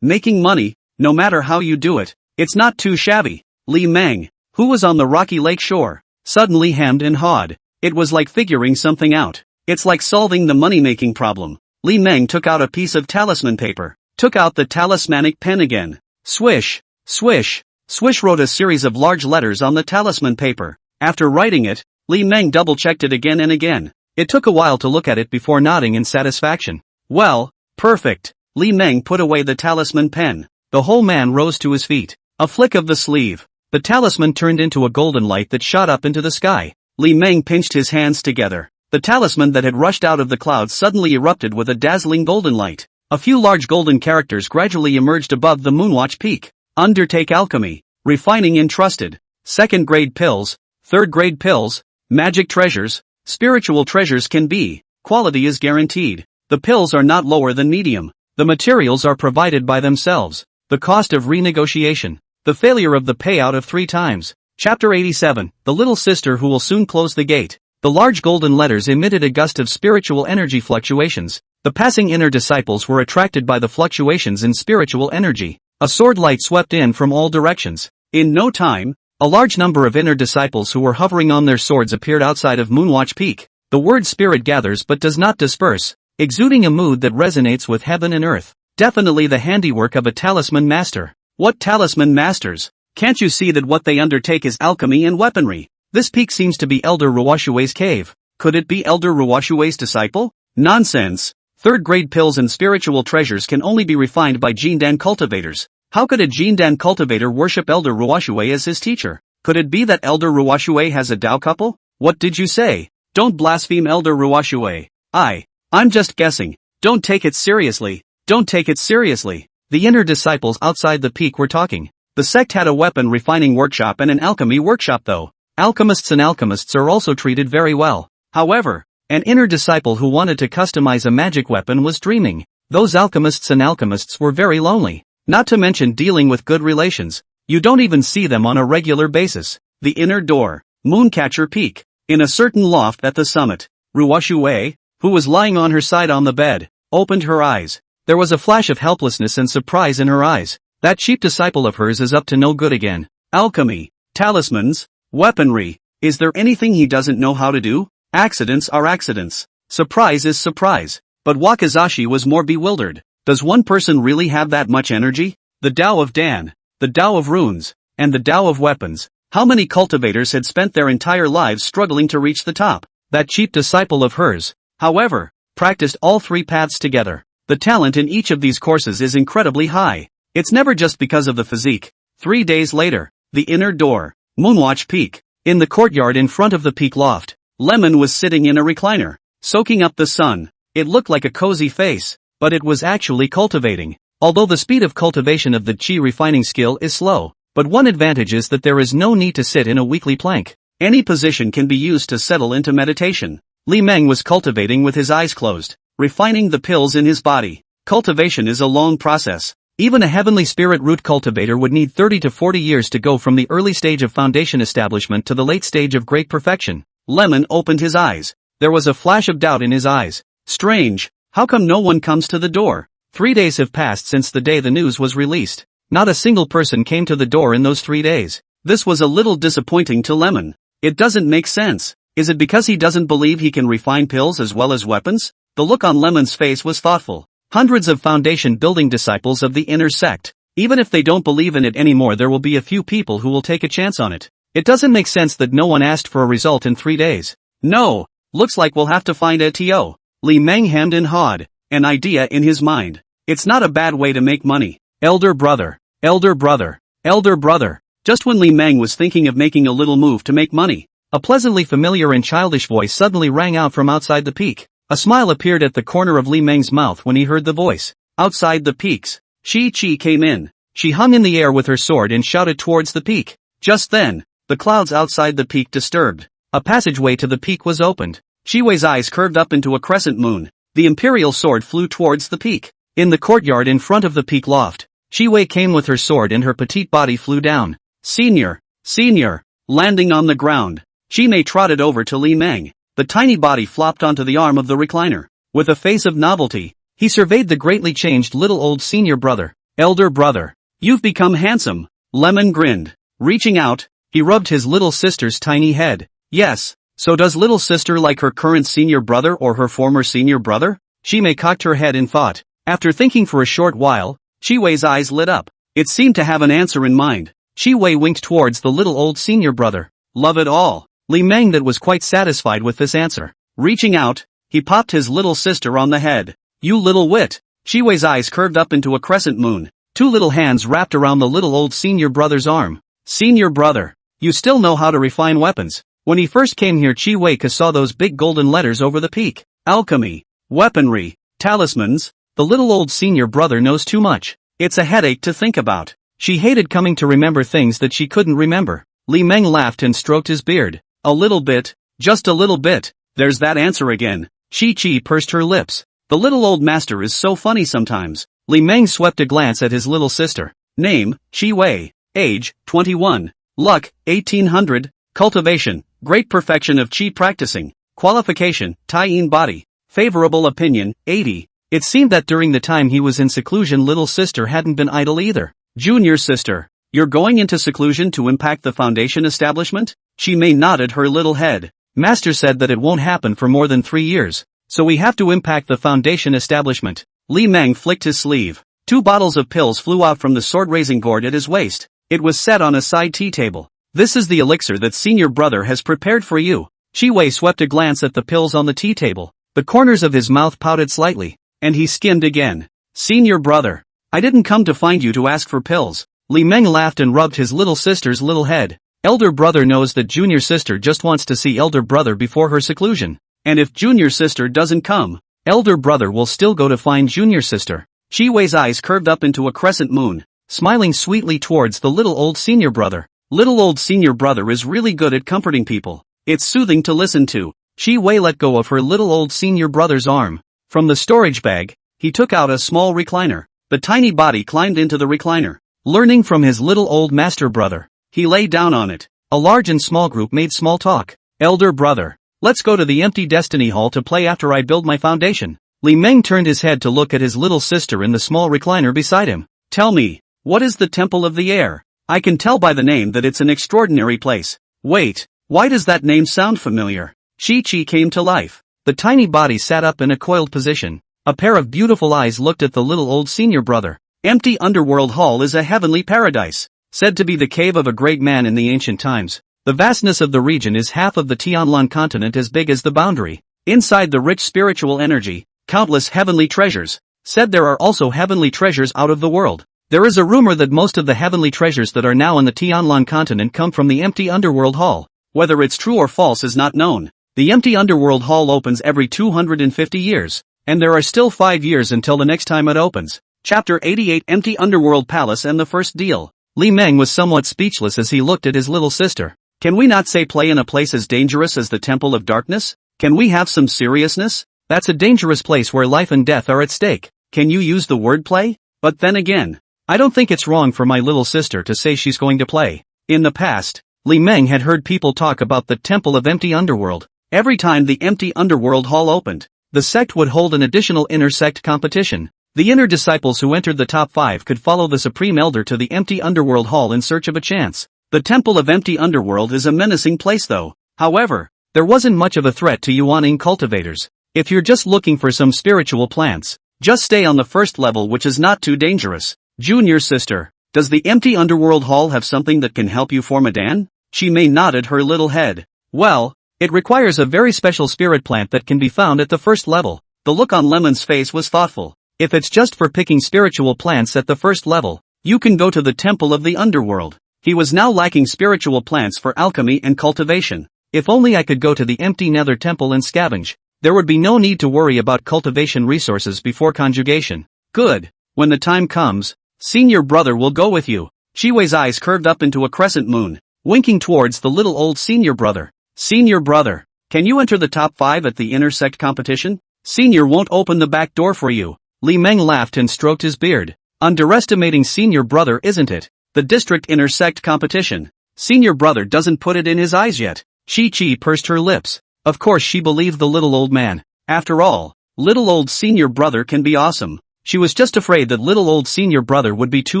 making money, no matter how you do it, it's not too shabby. Li Meng, who was on the rocky lake shore, suddenly hemmed and hawed. It was like figuring something out. It's like solving the money-making problem. Li Meng took out a piece of talisman paper, took out the talismanic pen again. Swish, swish, swish wrote a series of large letters on the talisman paper. After writing it, Li Meng double-checked it again and again. It took a while to look at it before nodding in satisfaction. Well, perfect. Li Meng put away the talisman pen. The whole man rose to his feet. A flick of the sleeve. The talisman turned into a golden light that shot up into the sky. Li Meng pinched his hands together. The talisman that had rushed out of the clouds suddenly erupted with a dazzling golden light. A few large golden characters gradually emerged above the Moonwatch Peak. Undertake alchemy. Refining entrusted. 2nd grade pills. 3rd grade pills. Magic treasures. Spiritual treasures can be. Quality is guaranteed. The pills are not lower than medium. The materials are provided by themselves. The cost of renegotiation. The failure of the payout of 3 times. Chapter 87, The Little Sister Who Will Soon Close the Gate. The large golden letters emitted a gust of spiritual energy fluctuations. The passing inner disciples were attracted by the fluctuations in spiritual energy. A sword light swept in from all directions. In no time, a large number of inner disciples who were hovering on their swords appeared outside of Moonwatch Peak. The word spirit gathers but does not disperse, exuding a mood that resonates with heaven and earth. Definitely the handiwork of a talisman master. What talisman masters? Can't you see that what they undertake is alchemy and weaponry? This peak seems to be Elder Ruwashue's cave. Could it be Elder Ruwashue's disciple? Nonsense. 3rd grade pills and spiritual treasures can only be refined by Jindan cultivators. How could a Jindan cultivator worship Elder Ruwashue as his teacher? Could it be that Elder Ruwashue has a Tao couple? What did you say? Don't blaspheme Elder Ruwashue. I'm just guessing. Don't take it seriously. Don't take it seriously. The inner disciples outside the peak were talking. The sect had a weapon refining workshop and an alchemy workshop though. Alchemists are also treated very well. However, an inner disciple who wanted to customize a magic weapon was dreaming. Those alchemists were very lonely. Not to mention dealing with good relations. You don't even see them on a regular basis. The inner door. Mooncatcher Peak. In a certain loft at the summit. Ruwashue, who was lying on her side on the bed, opened her eyes. There was a flash of helplessness and surprise in her eyes. That cheap disciple of hers is up to no good again. Alchemy, talismans, weaponry. Is there anything he doesn't know how to do? Accidents are accidents. Surprise is surprise. But Wakizashi was more bewildered. Does one person really have that much energy? The Tao of Dan, the Tao of Runes, and the Tao of Weapons. How many cultivators had spent their entire lives struggling to reach the top? That cheap disciple of hers, however, practiced all three paths together. The talent in each of these courses is incredibly high. It's never just because of the physique. 3 days later, the inner door, Moonwatch Peak. In the courtyard in front of the peak loft, Lemon was sitting in a recliner, soaking up the sun. It looked like a cozy face, but it was actually cultivating. Although the speed of cultivation of the chi refining skill is slow, but one advantage is that there is no need to sit in a weekly plank. Any position can be used to settle into meditation. Li Meng was cultivating with his eyes closed, refining the pills in his body. Cultivation is a long process. Even a heavenly spirit root cultivator would need 30 to 40 years to go from the early stage of foundation establishment to the late stage of great perfection. Lemon opened his eyes. There was a flash of doubt in his eyes. Strange, how come no one comes to the door? 3 days have passed since the day the news was released. Not a single person came to the door in those 3 days. This was a little disappointing to Lemon. It doesn't make sense. Is it because he doesn't believe he can refine pills as well as weapons? The look on Lemon's face was thoughtful. Hundreds of foundation building disciples of the inner sect. Even if they don't believe in it anymore, there will be a few people who will take a chance on it. It doesn't make sense that no one asked for a result in 3 days. No, looks like we'll have to find a TO. Li Meng hemmed and hawed, an idea in his mind. It's not a bad way to make money. Elder brother, elder brother, elder brother. Just when Li Meng was thinking of making a little move to make money, a pleasantly familiar and childish voice suddenly rang out from outside the peak. A smile appeared at the corner of Li Meng's mouth when he heard the voice. Outside the peaks, Shi Chi came in. She hung in the air with her sword and shouted towards the peak. Just then, the clouds outside the peak disturbed. A passageway to the peak was opened. Shi Wei's eyes curved up into a crescent moon. The imperial sword flew towards the peak. In the courtyard in front of the peak loft, Shi Wei came with her sword and her petite body flew down. Senior, senior, landing on the ground. Shi Mei trotted over to Li Meng. The tiny body flopped onto the arm of the recliner. With a face of novelty, he surveyed the greatly changed little old senior brother. Elder brother, you've become handsome. Lemon grinned. Reaching out, he rubbed his little sister's tiny head. Yes, so does little sister like her current senior brother or her former senior brother? Shi Mei cocked her head in thought. After thinking for a short while, Shi Wei's eyes lit up. It seemed to have an answer in mind. Shi Wei winked towards the little old senior brother. Love it all. Li Meng that was quite satisfied with this answer. Reaching out, he popped his little sister on the head. You little wit. Shi Wei's eyes curved up into a crescent moon. 2 little hands wrapped around the little old senior brother's arm. Senior brother, you still know how to refine weapons. When he first came here, Chi Wei saw those big golden letters over the peak. Alchemy, weaponry, talismans. The little old senior brother knows too much. It's a headache to think about. She hated coming to remember things that she couldn't remember. Li Meng laughed and stroked his beard. A little bit, just a little bit. There's that answer again. Shi Chi pursed her lips. The little old master is so funny sometimes. Li Meng swept a glance at his little sister. Name, Shi Wei. Age, 21. Luck, 1800. Cultivation, great perfection of chi practicing. Qualification, Tai-in body. Favorable opinion, 80. It seemed that during the time he was in seclusion, little sister hadn't been idle either. Junior sister, you're going into seclusion to impact the foundation establishment? Shi Mei nodded her little head. Master said that it won't happen for more than 3 years, so we have to impact the foundation establishment. Li Meng flicked his sleeve. 2 bottles of pills flew out from the sword-raising board at his waist. It was set on a side tea table. This is the elixir that senior brother has prepared for you. Shi Wei swept a glance at the pills on the tea table. The corners of his mouth pouted slightly, and he skimmed again. Senior brother, I didn't come to find you to ask for pills. Li Meng laughed and rubbed his little sister's little head. Elder brother knows that junior sister just wants to see elder brother before her seclusion. And if junior sister doesn't come, elder brother will still go to find junior sister. Shi Wei's eyes curved up into a crescent moon, smiling sweetly towards the little old senior brother. Little old senior brother is really good at comforting people. It's soothing to listen to. Shi Wei let go of her little old senior brother's arm. From the storage bag, he took out a small recliner. The tiny body climbed into the recliner. Learning from his little old master brother, he lay down on it. A large and small group made small talk. Elder brother, let's go to the empty destiny hall to play after I build my foundation. Li Meng turned his head to look at his little sister in the small recliner beside him. Tell me, what is the Temple of the Air? I can tell by the name that it's an extraordinary place. Wait, why does that name sound familiar? Shi Chi came to life. The tiny body sat up in a coiled position. A pair of beautiful eyes looked at the little old senior brother. Empty underworld hall is a heavenly paradise, said to be the cave of a great man in the ancient times. The vastness of the region is half of the Tianlan continent, as big as the boundary. Inside the rich spiritual energy, countless heavenly treasures. Said there are also heavenly treasures out of the world. There is a rumor that most of the heavenly treasures that are now on the Tianlan continent come from the empty underworld hall. Whether it's true or false is not known. The empty underworld hall opens every 250 years, and there are still 5 years until the next time it opens. Chapter 88 Empty Underworld Palace and the First Deal. Li Meng was somewhat speechless as he looked at his little sister. Can we not say play in a place as dangerous as the Temple of Darkness? Can we have some seriousness? That's a dangerous place where life and death are at stake. Can you use the word play? But then again, I don't think it's wrong for my little sister to say she's going to play. In the past, Li Meng had heard people talk about the Temple of Empty Underworld. Every time the Empty Underworld Hall opened, the sect would hold an additional inner sect competition. The inner disciples who entered the top 5 could follow the Supreme Elder to the Empty Underworld Hall in search of a chance. The Temple of Empty Underworld is a menacing place though. However, there wasn't much of a threat to Yuaning cultivators. If you're just looking for some spiritual plants, just stay on the first level, which is not too dangerous. Junior sister, does the Empty Underworld Hall have something that can help you form a dan? She may nodded her little head. Well, it requires a very special spirit plant that can be found at the first level. The look on Lemon's face was thoughtful. If it's just for picking spiritual plants at the first level, you can go to the Temple of the Underworld. He was now lacking spiritual plants for alchemy and cultivation. If only I could go to the empty nether temple and scavenge. There would be no need to worry about cultivation resources before conjugation. Good. When the time comes, senior brother will go with you. Chiwe's eyes curved up into a crescent moon, winking towards the little old senior brother. Senior brother, can you enter the top 5 at the inner sect competition? Senior won't open the back door for you. Li Meng laughed and stroked his beard. Underestimating senior brother, isn't it? The district inner sect competition. Senior brother doesn't put it in his eyes yet. Chi pursed her lips. Of course she believed the little old man. After all, little old senior brother can be awesome. She was just afraid that little old senior brother would be too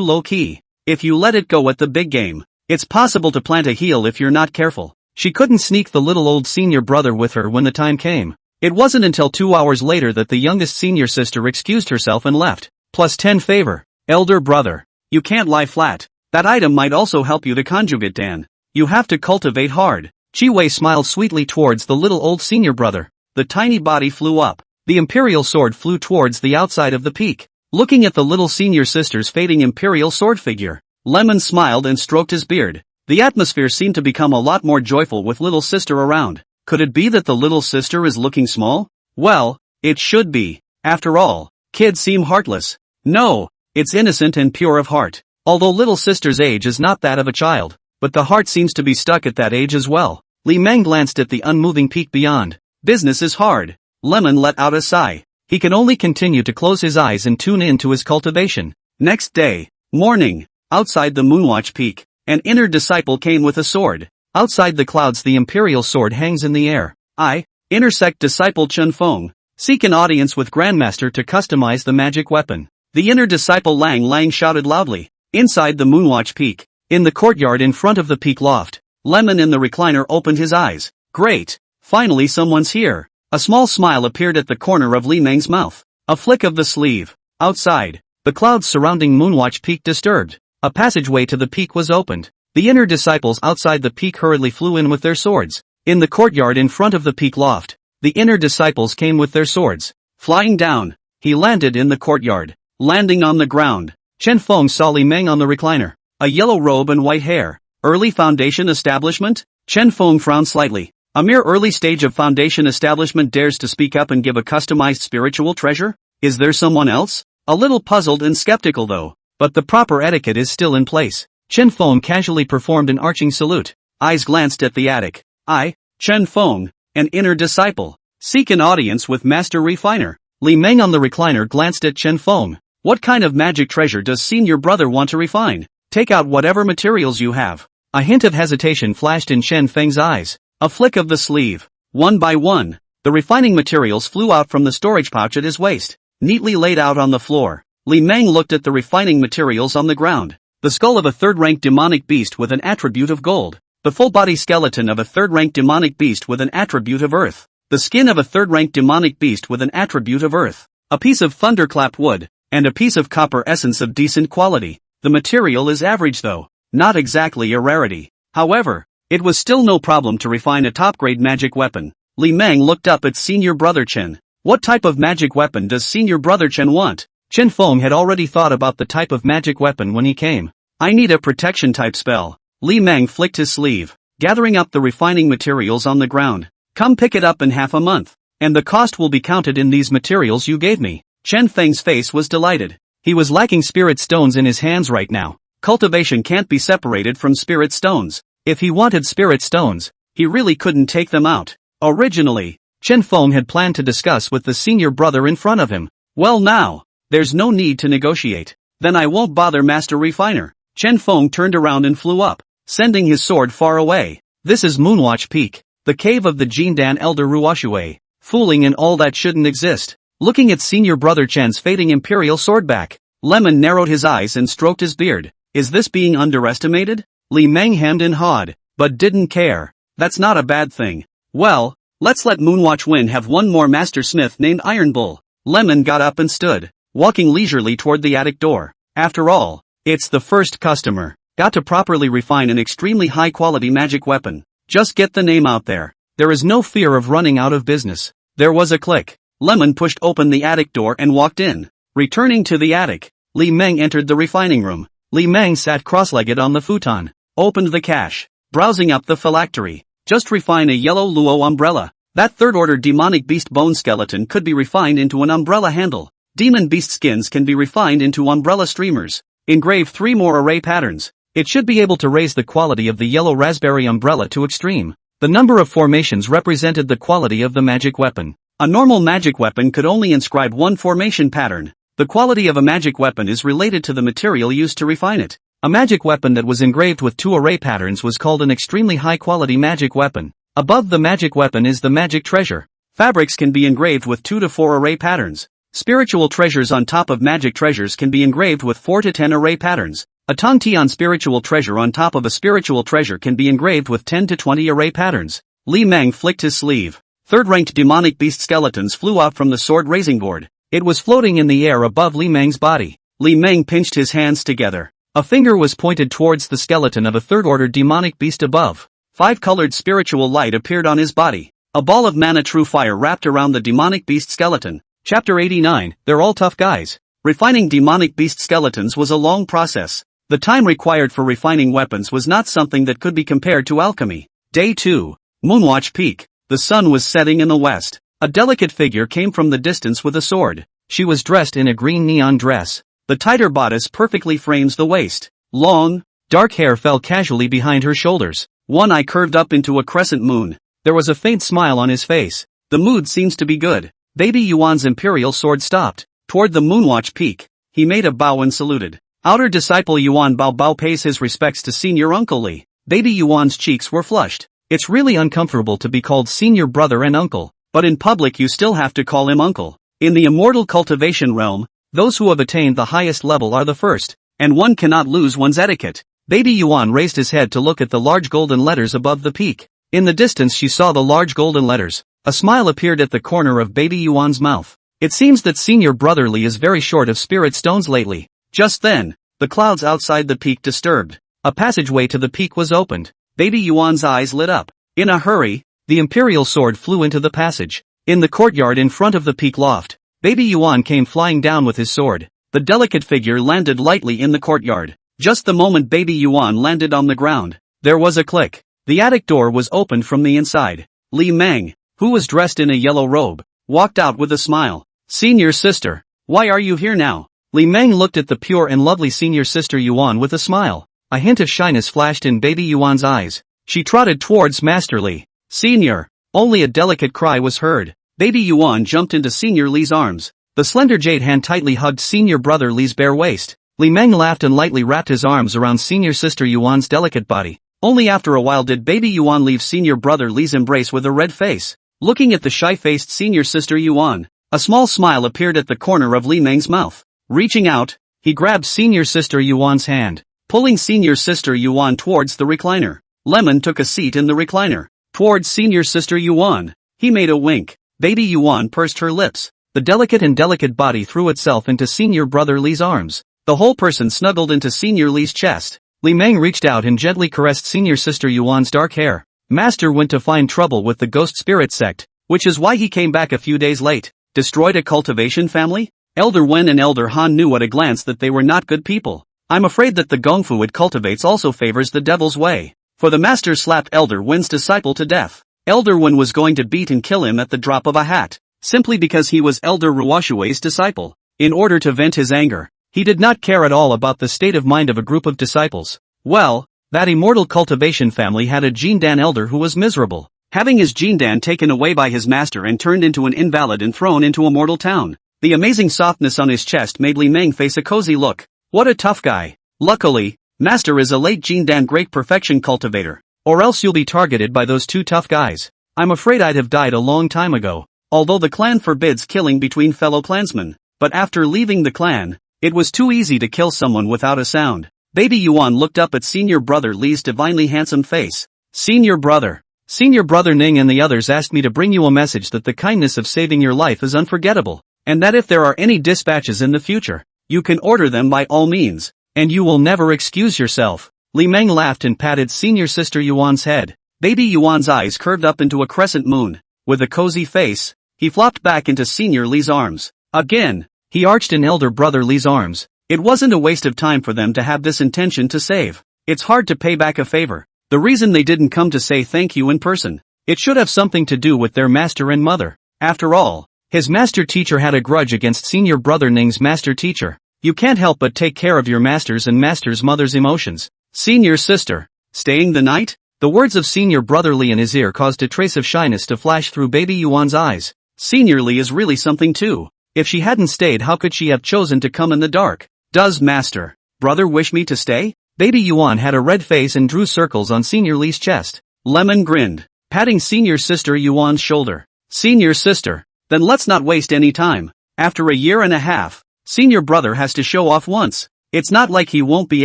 low-key. If you let it go at the big game, it's possible to plant a heel if you're not careful. She couldn't sneak the little old senior brother with her when the time came. It wasn't until 2 hours later that the youngest senior sister excused herself and left. Plus 10 favor. Elder brother, you can't lie flat. That item might also help you to conjugate Dan. You have to cultivate hard. Chiwei smiled sweetly towards the little old senior brother. The tiny body flew up. The imperial sword flew towards the outside of the peak. Looking at the little senior sister's fading imperial sword figure, Lemon smiled and stroked his beard. The atmosphere seemed to become a lot more joyful with little sister around. Could it be that the little sister is looking small? Well, it should be. After all, kids seem heartless. No, it's innocent and pure of heart. Although little sister's age is not that of a child, but the heart seems to be stuck at that age as well. Li Meng glanced at the unmoving peak beyond. Business is hard. Lemon let out a sigh. He can only continue to close his eyes and tune in to his cultivation. Next day, morning, outside the Moonwatch Peak, an inner disciple came with a sword. Outside the clouds the imperial sword hangs in the air. I, inner sect disciple Chen Feng, seek an audience with Grandmaster to customize the magic weapon. The inner disciple Lang Lang shouted loudly. Inside the Moonwatch Peak, in the courtyard in front of the peak loft, Lemon in the recliner opened his eyes. Great! Finally someone's here. A small smile appeared at the corner of Li Meng's mouth. A flick of the sleeve. Outside, the clouds surrounding Moonwatch Peak disturbed. A passageway to the peak was opened. The inner disciples outside the peak hurriedly flew in with their swords. In the courtyard in front of the peak loft, the inner disciples came with their swords. Flying down, he landed in the courtyard. Landing on the ground, Chen Feng saw Li Meng on the recliner. A yellow robe and white hair. Early foundation establishment? Chen Feng frowned slightly. A mere early stage of foundation establishment dares to speak up and give a customized spiritual treasure? Is there someone else? A little puzzled and skeptical though. But the proper etiquette is still in place. Chen Feng casually performed an arching salute. Eyes glanced at the attic. I, Chen Feng, an inner disciple, seek an audience with Master Refiner. Li Meng on the recliner glanced at Chen Feng. What kind of magic treasure does senior brother want to refine? Take out whatever materials you have. A hint of hesitation flashed in Chen Feng's eyes. A flick of the sleeve. One by one, the refining materials flew out from the storage pouch at his waist, neatly laid out on the floor. Li Meng looked at the refining materials on the ground. The skull of a third-rank demonic beast with an attribute of gold. The full-body skeleton of a third-rank demonic beast with an attribute of earth. The skin of a third-rank demonic beast with an attribute of earth. a piece of thunderclap wood, and a piece of copper essence of decent quality. The material is average though, not exactly a rarity. However, it was still no problem to refine a top-grade magic weapon. Li Meng looked up at senior brother Chen. What type of magic weapon does senior brother Chen want? Chen Feng had already thought about the type of magic weapon when he came. I need a protection type spell. Li Meng flicked his sleeve, gathering up the refining materials on the ground. Come pick it up in half a month, and the cost will be counted in these materials you gave me. Chen Feng's face was delighted. He was lacking spirit stones in his hands right now. Cultivation can't be separated from spirit stones. If he wanted spirit stones, he really couldn't take them out. Originally, Chen Feng had planned to discuss with the senior brother in front of him. Well now, there's no need to negotiate. Then I won't bother Master Refiner. Chen Feng turned around and flew up, sending his sword far away. This is Moonwatch Peak, the cave of the Jindan Elder Ruoshui. Fooling and all that shouldn't exist. Looking at senior brother Chen's fading imperial swordback, Lemon narrowed his eyes and stroked his beard. Is this being underestimated? Li Meng hemmed and hawed, but didn't care. That's not a bad thing. Well, let's let Moonwatch Win have one more master smith named Iron Bull. Lemon got up and stood, walking leisurely toward the attic door. After all, it's the first customer. Got to properly refine an extremely high-quality magic weapon. Just get the name out there. There is no fear of running out of business. There was a click. Lemon pushed open the attic door and walked in. Returning to the attic, Li Meng entered the refining room. Li Meng sat cross-legged on the futon, opened the cache, browsing up the phylactery. Just refine a yellow luo umbrella. That third-order demonic beast bone skeleton could be refined into an umbrella handle. Demon beast skins can be refined into umbrella streamers. Engrave 3 more array patterns. It should be able to raise the quality of the yellow raspberry umbrella to extreme. The number of formations represented the quality of the magic weapon. A normal magic weapon could only inscribe 1 formation pattern. The quality of a magic weapon is related to the material used to refine it. A magic weapon that was engraved with 2 array patterns was called an extremely high-quality magic weapon. Above the magic weapon is the magic treasure. Fabrics can be engraved with 2 to 4 array patterns. Spiritual treasures on top of magic treasures can be engraved with 4 to 10 array patterns. A Tongtian spiritual treasure on top of a spiritual treasure can be engraved with 10 to 20 array patterns. Li Meng flicked his sleeve. Third-ranked demonic beast skeletons flew out from the sword raising board. It was floating in the air above Li Meng's body. Li Meng pinched his hands together. A finger was pointed towards the skeleton of a third-order demonic beast above. 5-colored spiritual light appeared on his body. A ball of mana true fire wrapped around the demonic beast skeleton. Chapter 89, They're all tough guys. Refining demonic beast skeletons was a long process. The time required for refining weapons was not something that could be compared to alchemy. Day 2. Moonwatch Peak. The sun was setting in the west. A delicate figure came from the distance with a sword. She was dressed in a green neon dress. The tighter bodice perfectly frames the waist. Long, dark hair fell casually behind her shoulders. One eye curved up into a crescent moon. There was a faint smile on his face. The mood seems to be good. Baby Yuan's imperial sword stopped. Toward the Moonwatch Peak, he made a bow and saluted. Outer disciple Yuan Bao Bao pays his respects to senior uncle Li. Baby Yuan's cheeks were flushed. It's really uncomfortable to be called senior brother and uncle, but in public you still have to call him uncle. In the immortal cultivation realm, those who have attained the highest level are the first, and one cannot lose one's etiquette. Baby Yuan raised his head to look at the large golden letters above the peak. In the distance she saw the large golden letters. A smile appeared at the corner of Baby Yuan's mouth. It seems that senior brother Li is very short of spirit stones lately. Just then, the clouds outside the peak disturbed. A passageway to the peak was opened. Baby Yuan's eyes lit up. In a hurry, the imperial sword flew into the passage. In the courtyard in front of the peak loft, Baby Yuan came flying down with his sword. The delicate figure landed lightly in the courtyard. Just the moment Baby Yuan landed on the ground, there was a click. The attic door was opened from the inside. Li Meng, who was dressed in a yellow robe, walked out with a smile. Senior sister, why are you here now? Li Meng looked at the pure and lovely senior sister Yuan with a smile. A hint of shyness flashed in Baby Yuan's eyes. She trotted towards Master Li. Senior. Only a delicate cry was heard. Baby Yuan jumped into Senior Li's arms. The slender jade hand tightly hugged senior brother Li's bare waist. Li Meng laughed and lightly wrapped his arms around senior sister Yuan's delicate body. Only after a while did Baby Yuan leave senior brother Li's embrace with a red face. Looking at the shy-faced senior sister Yuan, a small smile appeared at the corner of Li Meng's mouth. Reaching out, he grabbed senior sister Yuan's hand, pulling senior sister Yuan towards the recliner. Lemon took a seat in the recliner. Towards senior sister Yuan, he made a wink. Baby Yuan pursed her lips. The delicate body threw itself into Senior Brother Li's arms. The whole person snuggled into Senior Li's chest. Li Meng reached out and gently caressed Senior Sister Yuan's dark hair. Master went to find trouble with the Ghost Spirit Sect, which is why he came back a few days late. Destroyed a cultivation family? Elder Wen and Elder Han knew at a glance that they were not good people. I'm afraid that the Gongfu it cultivates also favors the devil's way. For the master slapped Elder Wen's disciple to death. Elder Wen was going to beat and kill him at the drop of a hat, simply because he was Elder Ruoshui's disciple. In order to vent his anger, he did not care at all about the state of mind of a group of disciples. Well, that immortal cultivation family had a Jindan elder who was miserable, having his Jindan taken away by his master and turned into an invalid and thrown into a mortal town. The amazing softness on his chest made Li Meng face a cozy look. What a tough guy. Luckily, Master is a late Jindan great perfection cultivator, or else you'll be targeted by those two tough guys. I'm afraid I'd have died a long time ago, although the clan forbids killing between fellow clansmen, but after leaving the clan, it was too easy to kill someone without a sound. Baby Yuan looked up at Senior Brother Li's divinely handsome face. Senior Brother Ning and the others asked me to bring you a message that the kindness of saving your life is unforgettable, and that if there are any dispatches in the future, you can order them by all means, and you will never excuse yourself. Li Meng laughed and patted Senior Sister Yuan's head. Baby Yuan's eyes curved up into a crescent moon. With a cozy face, he flopped back into Senior Li's arms. Again, he arched in Elder Brother Li's arms. It wasn't a waste of time for them to have this intention to save. It's hard to pay back a favor. The reason they didn't come to say thank you in person, it should have something to do with their master and mother. After all, his master teacher had a grudge against Senior Brother Ning's master teacher. You can't help but take care of your master's and master's mother's emotions. Senior Sister, staying the night? The words of Senior Brother Li in his ear caused a trace of shyness to flash through Baby Yuan's eyes. Senior Li is really something too. If she hadn't stayed, how could she have chosen to come in the dark? Does Master Brother wish me to stay? Baby Yuan had a red face and drew circles on Senior Li's chest. Lemon grinned, patting Senior Sister Yuan's shoulder. Senior Sister, then let's not waste any time. After a year and a half, Senior Brother has to show off once. It's not like he won't be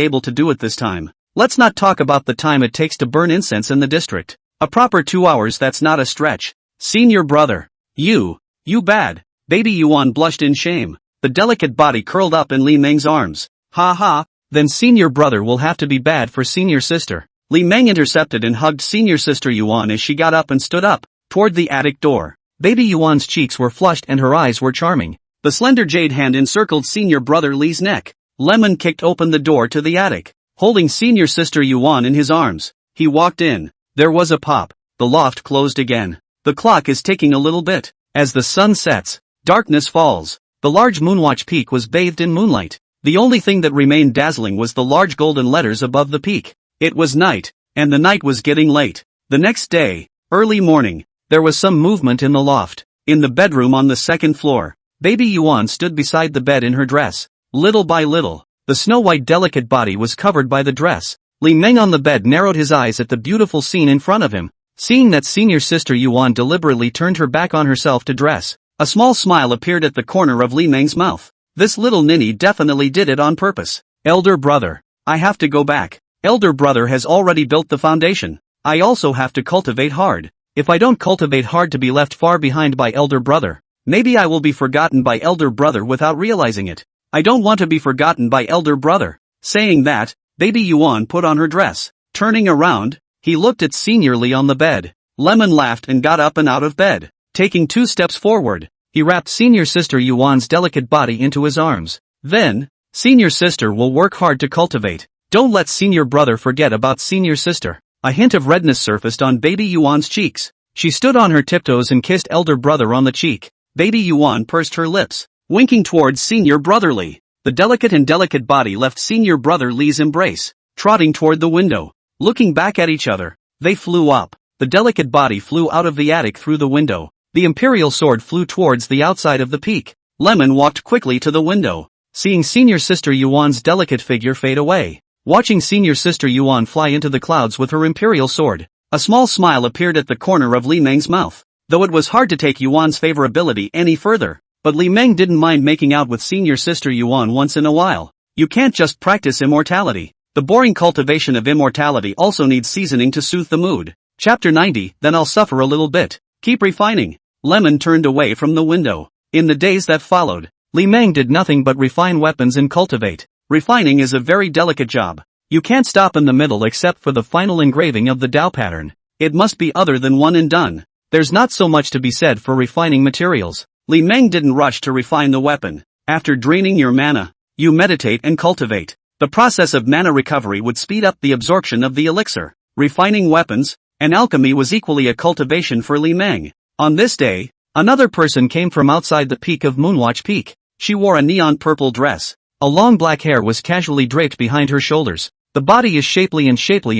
able to do it this time. Let's not talk about the time it takes to burn incense in the district. A proper 2 hours, that's not a stretch. Senior Brother, you bad. Baby Yuan blushed in shame. The delicate body curled up in Li Meng's arms. Ha ha, then Senior Brother will have to be bad for Senior Sister. Li Meng intercepted and hugged Senior Sister Yuan as she got up and stood up, toward the attic door. Baby Yuan's cheeks were flushed and her eyes were charming. The slender jade hand encircled Senior Brother Li's neck. Lemon kicked open the door to the attic. Holding Senior Sister Yuan in his arms, he walked in. There was a pop. The loft closed again. The clock is ticking a little bit. As the sun sets, darkness falls. The large Moonwatch peak was bathed in moonlight. The only thing that remained dazzling was the large golden letters above the peak. It was night, and the night was getting late. The next day, early morning, there was some movement in the loft. In the bedroom on the second floor, Baby Yuan stood beside the bed in her dress. Little by little, the snow-white delicate body was covered by the dress. Li Meng on the bed narrowed his eyes at the beautiful scene in front of him. Seeing that Senior Sister Yuan deliberately turned her back on herself to dress, a small smile appeared at the corner of Li Meng's mouth. This little ninny definitely did it on purpose. Elder Brother, I have to go back. Elder Brother has already built the foundation. I also have to cultivate hard. If I don't cultivate hard to be left far behind by Elder Brother, maybe I will be forgotten by Elder Brother without realizing it. I don't want to be forgotten by Elder Brother. Saying that, Baby Yuan put on her dress. Turning around, he looked at Senior Li on the bed. Lemon laughed and got up and out of bed. Taking 2 steps forward, he wrapped Senior Sister Yuan's delicate body into his arms. Then, Senior Sister will work hard to cultivate. Don't let Senior Brother forget about Senior Sister. A hint of redness surfaced on Baby Yuan's cheeks. She stood on her tiptoes and kissed Elder Brother on the cheek. Baby Yuan pursed her lips, winking towards Senior Brother Li. The delicate body left Senior Brother Li's embrace, trotting toward the window. Looking back at each other, they flew up. The delicate body flew out of the attic through the window. The imperial sword flew towards the outside of the peak. Lemon walked quickly to the window, seeing Senior Sister Yuan's delicate figure fade away. Watching Senior Sister Yuan fly into the clouds with her imperial sword, a small smile appeared at the corner of Li Meng's mouth. Though it was hard to take Yuan's favorability any further, but Li Meng didn't mind making out with Senior Sister Yuan once in a while. You can't just practice immortality. The boring cultivation of immortality also needs seasoning to soothe the mood. Chapter 90, then I'll suffer a little bit. Keep refining. Lemon turned away from the window. In the days that followed, Li Meng did nothing but refine weapons and cultivate. Refining is a very delicate job. You can't stop in the middle except for the final engraving of the Dao pattern. It must be other than one and done. There's not so much to be said for refining materials. Li Meng didn't rush to refine the weapon. After draining your mana, you meditate and cultivate. The process of mana recovery would speed up the absorption of the elixir. Refining weapons and alchemy was equally a cultivation for Li Meng. On this day, another person came from outside the peak of Moonwatch Peak. She wore a neon purple dress. A long black hair was casually draped behind her shoulders. The body is shapely in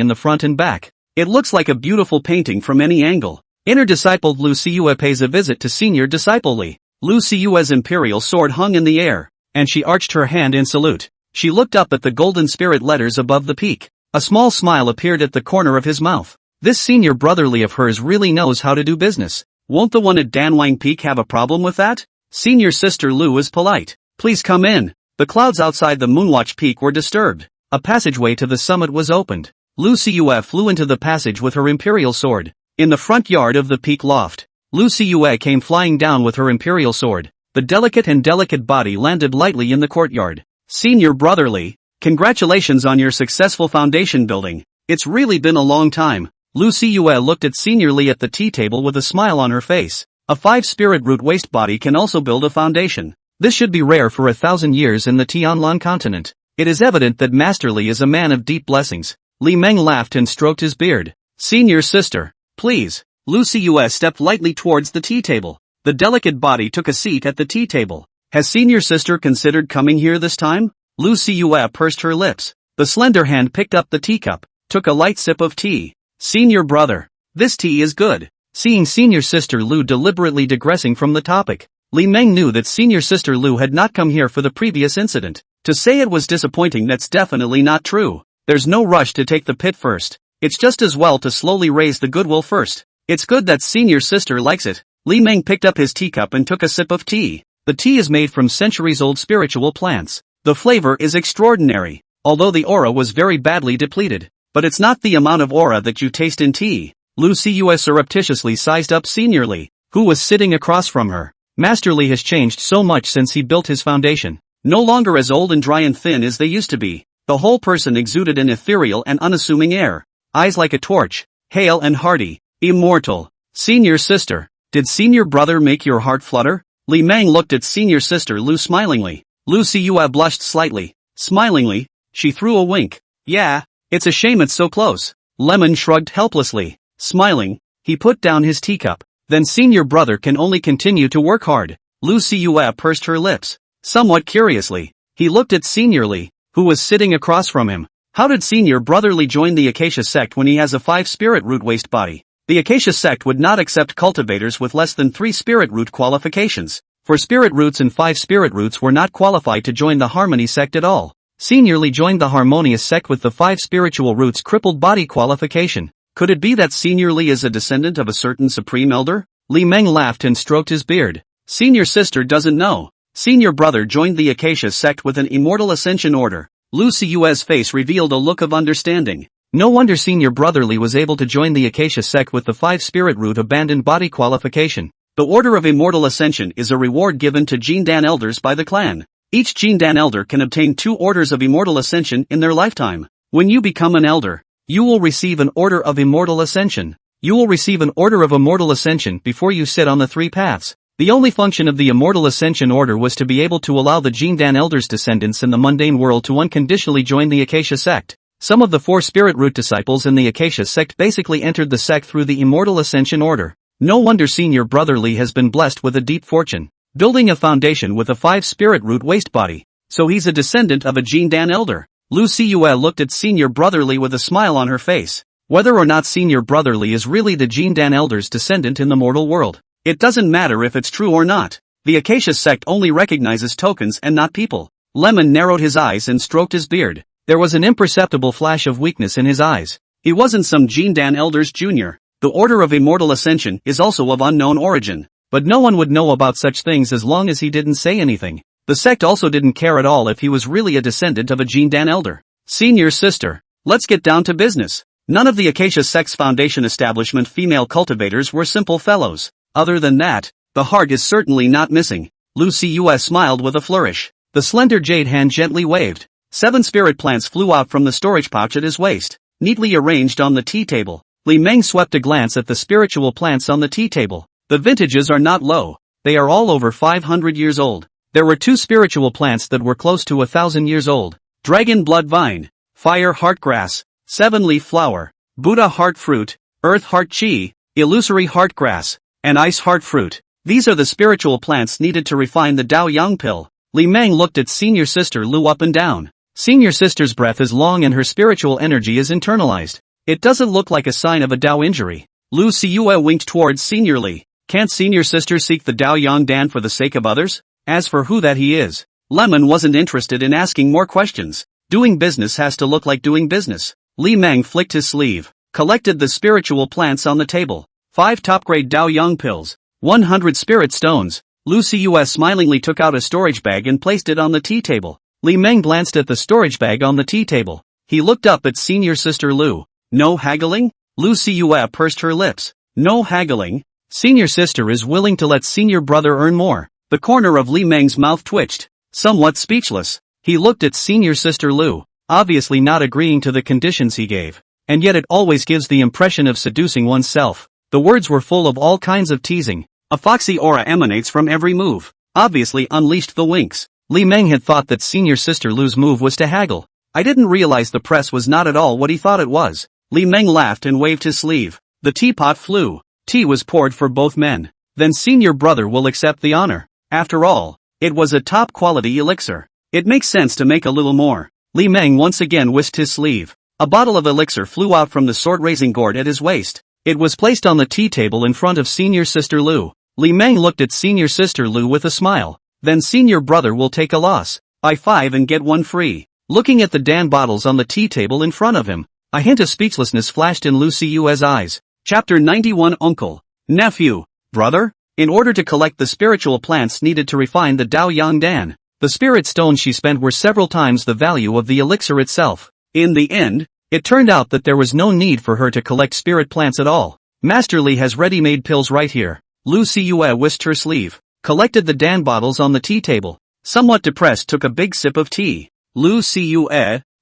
the front and back. It looks like a beautiful painting from any angle. Inner disciple Lu Siyue pays a visit to senior disciple Li. Lu Siyue's imperial sword hung in the air, and she arched her hand in salute. She looked up at the golden spirit letters above the peak. A small smile appeared at the corner of his mouth. This senior brotherly of hers really knows how to do business. Won't the one at Danwang Peak have a problem with that? Senior sister Lu is polite. Please come in. The clouds outside the Moonwatch Peak were disturbed. A passageway to the summit was opened. Lu Siyue flew into the passage with her imperial sword. In the front yard of the peak loft, Lu Siyue came flying down with her imperial sword. The delicate body landed lightly in the courtyard. Senior brotherly, congratulations on your successful foundation building. It's really been a long time. Lu Siyue looked at Senior Li at the tea table with a smile on her face. A 5-spirit root waste body can also build a foundation. This should be rare for 1,000 years in the Tianlan continent. It is evident that Master Li is a man of deep blessings. Li Meng laughed and stroked his beard. Senior sister, please. Lu Siyue stepped lightly towards the tea table. The delicate body took a seat at the tea table. Has senior sister considered coming here this time? Lu Siyue pursed her lips. The slender hand picked up the teacup, took a light sip of tea. Senior brother, this tea is good. Seeing senior sister Lu deliberately digressing from the topic, Li Meng knew that senior sister Lu had not come here for the previous incident. To say it was disappointing, that's definitely not true. There's no rush to take the pit first. It's just as well to slowly raise the goodwill first. It's good that senior sister likes it. Li Meng picked up his teacup and took a sip of tea. The tea is made from centuries-old spiritual plants. The flavor is extraordinary, although the aura was very badly depleted. But it's not the amount of aura that you taste in tea. Lu Siyue surreptitiously sized up Senior Li, who was sitting across from her. Master Li has changed so much since he built his foundation. No longer as old and dry and thin as they used to be. The whole person exuded an ethereal and unassuming air. Eyes like a torch, hale and hearty, immortal. Senior sister, did senior brother make your heart flutter? Li Meng looked at senior sister Lu smilingly. Lu Siyue blushed slightly. Smilingly, she threw a wink. Yeah, it's a shame it's so close. Lemon shrugged helplessly. Smiling, he put down his teacup. Then senior brother can only continue to work hard. Lu Siyue pursed her lips. Somewhat curiously, he looked at Senior Li, who was sitting across from him. How did senior brotherly join the Acacia Sect when he has a 5-spirit root waste body? The Acacia Sect would not accept cultivators with less than 3 spirit root qualifications. 4 spirit roots and 5 spirit roots were not qualified to join the Harmony Sect at all. Senior Li joined the Harmonious Sect with the 5 spiritual roots crippled body qualification. Could it be that Senior Li is a descendant of a certain supreme elder? Li Meng laughed and stroked his beard. Senior sister doesn't know. Senior brother joined the Acacia Sect with an immortal ascension order. Lu Siyue's face revealed a look of understanding. No wonder senior brotherly was able to join the Acacia Sect with the 5 spirit root abandoned body qualification. The Order of Immortal Ascension is a reward given to Jindan elders by the clan. Each Jindan elder can obtain 2 orders of immortal ascension in their lifetime. When you become an elder, you will receive an Order of Immortal Ascension. You will receive an Order of Immortal Ascension before you sit on the 3 paths. The only function of the Immortal Ascension Order was to be able to allow the Jindan elders' descendants in the mundane world to unconditionally join the Acacia Sect. Some of the 4 spirit root disciples in the Acacia Sect basically entered the sect through the Immortal Ascension Order. No wonder senior brotherly has been blessed with a deep fortune, building a foundation with a 5 spirit root waste body. So he's a descendant of a Jindan elder. Lu Siyue looked at senior brotherly with a smile on her face. Whether or not senior brotherly is really the Jindan elder's descendant in the mortal world, it doesn't matter if it's true or not. The Acacia Sect only recognizes tokens and not people. Lemon narrowed his eyes and stroked his beard. There was an imperceptible flash of weakness in his eyes. He wasn't some Jindan elders junior. The Order of Immortal Ascension is also of unknown origin. But no one would know about such things as long as he didn't say anything. The sect also didn't care at all if he was really a descendant of a Jindan elder. Senior sister, let's get down to business. None of the Acacia Sect's foundation establishment female cultivators were simple fellows. Other than that, the heart is certainly not missing. Lu Cus smiled with a flourish. The slender jade hand gently waved. 7 spirit plants flew out from the storage pouch at his waist, neatly arranged on the tea table. Li Meng swept a glance at the spiritual plants on the tea table. The vintages are not low. They are all over 500 years old. There were 2 spiritual plants that were close to 1,000 years old. Dragon blood vine, fire heart grass, 7-leaf flower, Buddha heart fruit, earth heart chi, illusory heart grass, and ice heart fruit. These are the spiritual plants needed to refine the Dao Yang pill. Li Meng looked at senior sister Lu up and down. Senior sister's breath is long and her spiritual energy is internalized. It doesn't look like a sign of a Dao injury. Lu Cue winked towards senior Li. Can't senior sister seek the Dao Yang Dan for the sake of others? As for who that he is, Lemon wasn't interested in asking more questions. Doing business has to look like doing business. Li Meng flicked his sleeve, collected the spiritual plants on the table. 5 top-grade Dao Yang pills, 100 spirit stones. Lu Cus smilingly took out a storage bag and placed it on the tea table. Li Meng glanced at the storage bag on the tea table. He looked up at senior sister Lu. No haggling? Lu Cue pursed her lips. No haggling? Senior sister is willing to let senior brother earn more. The corner of Li Meng's mouth twitched. Somewhat speechless, he looked at senior sister Lu, obviously not agreeing to the conditions he gave. And yet it always gives the impression of seducing oneself. The words were full of all kinds of teasing. A foxy aura emanates from every move. Obviously unleashed the winks. Li Meng had thought that senior sister Lu's move was to haggle. I didn't realize the press was not at all what he thought it was. Li Meng laughed and waved his sleeve. The teapot flew. Tea was poured for both men. Then senior brother will accept the honor. After all, it was a top-quality elixir. It makes sense to make a little more. Li Meng once again whisked his sleeve. A bottle of elixir flew out from the sword-raising gourd at his waist. It was placed on the tea table in front of senior sister Lu. Li Meng looked at senior sister Lu with a smile. Then senior brother will take a loss. Buy 5 and get 1 free. Looking at the Dan bottles on the tea table in front of him, a hint of speechlessness flashed in Lu Cu's eyes. Chapter 91 Uncle, nephew, brother? In order to collect the spiritual plants needed to refine the Dao Yang Dan, the spirit stones she spent were several times the value of the elixir itself. In the end, it turned out that there was no need for her to collect spirit plants at all. Master Li has ready-made pills right here. Lu Cue whisked her sleeve, collected the Dan bottles on the tea table. Somewhat depressed, took a big sip of tea. Lu Cue,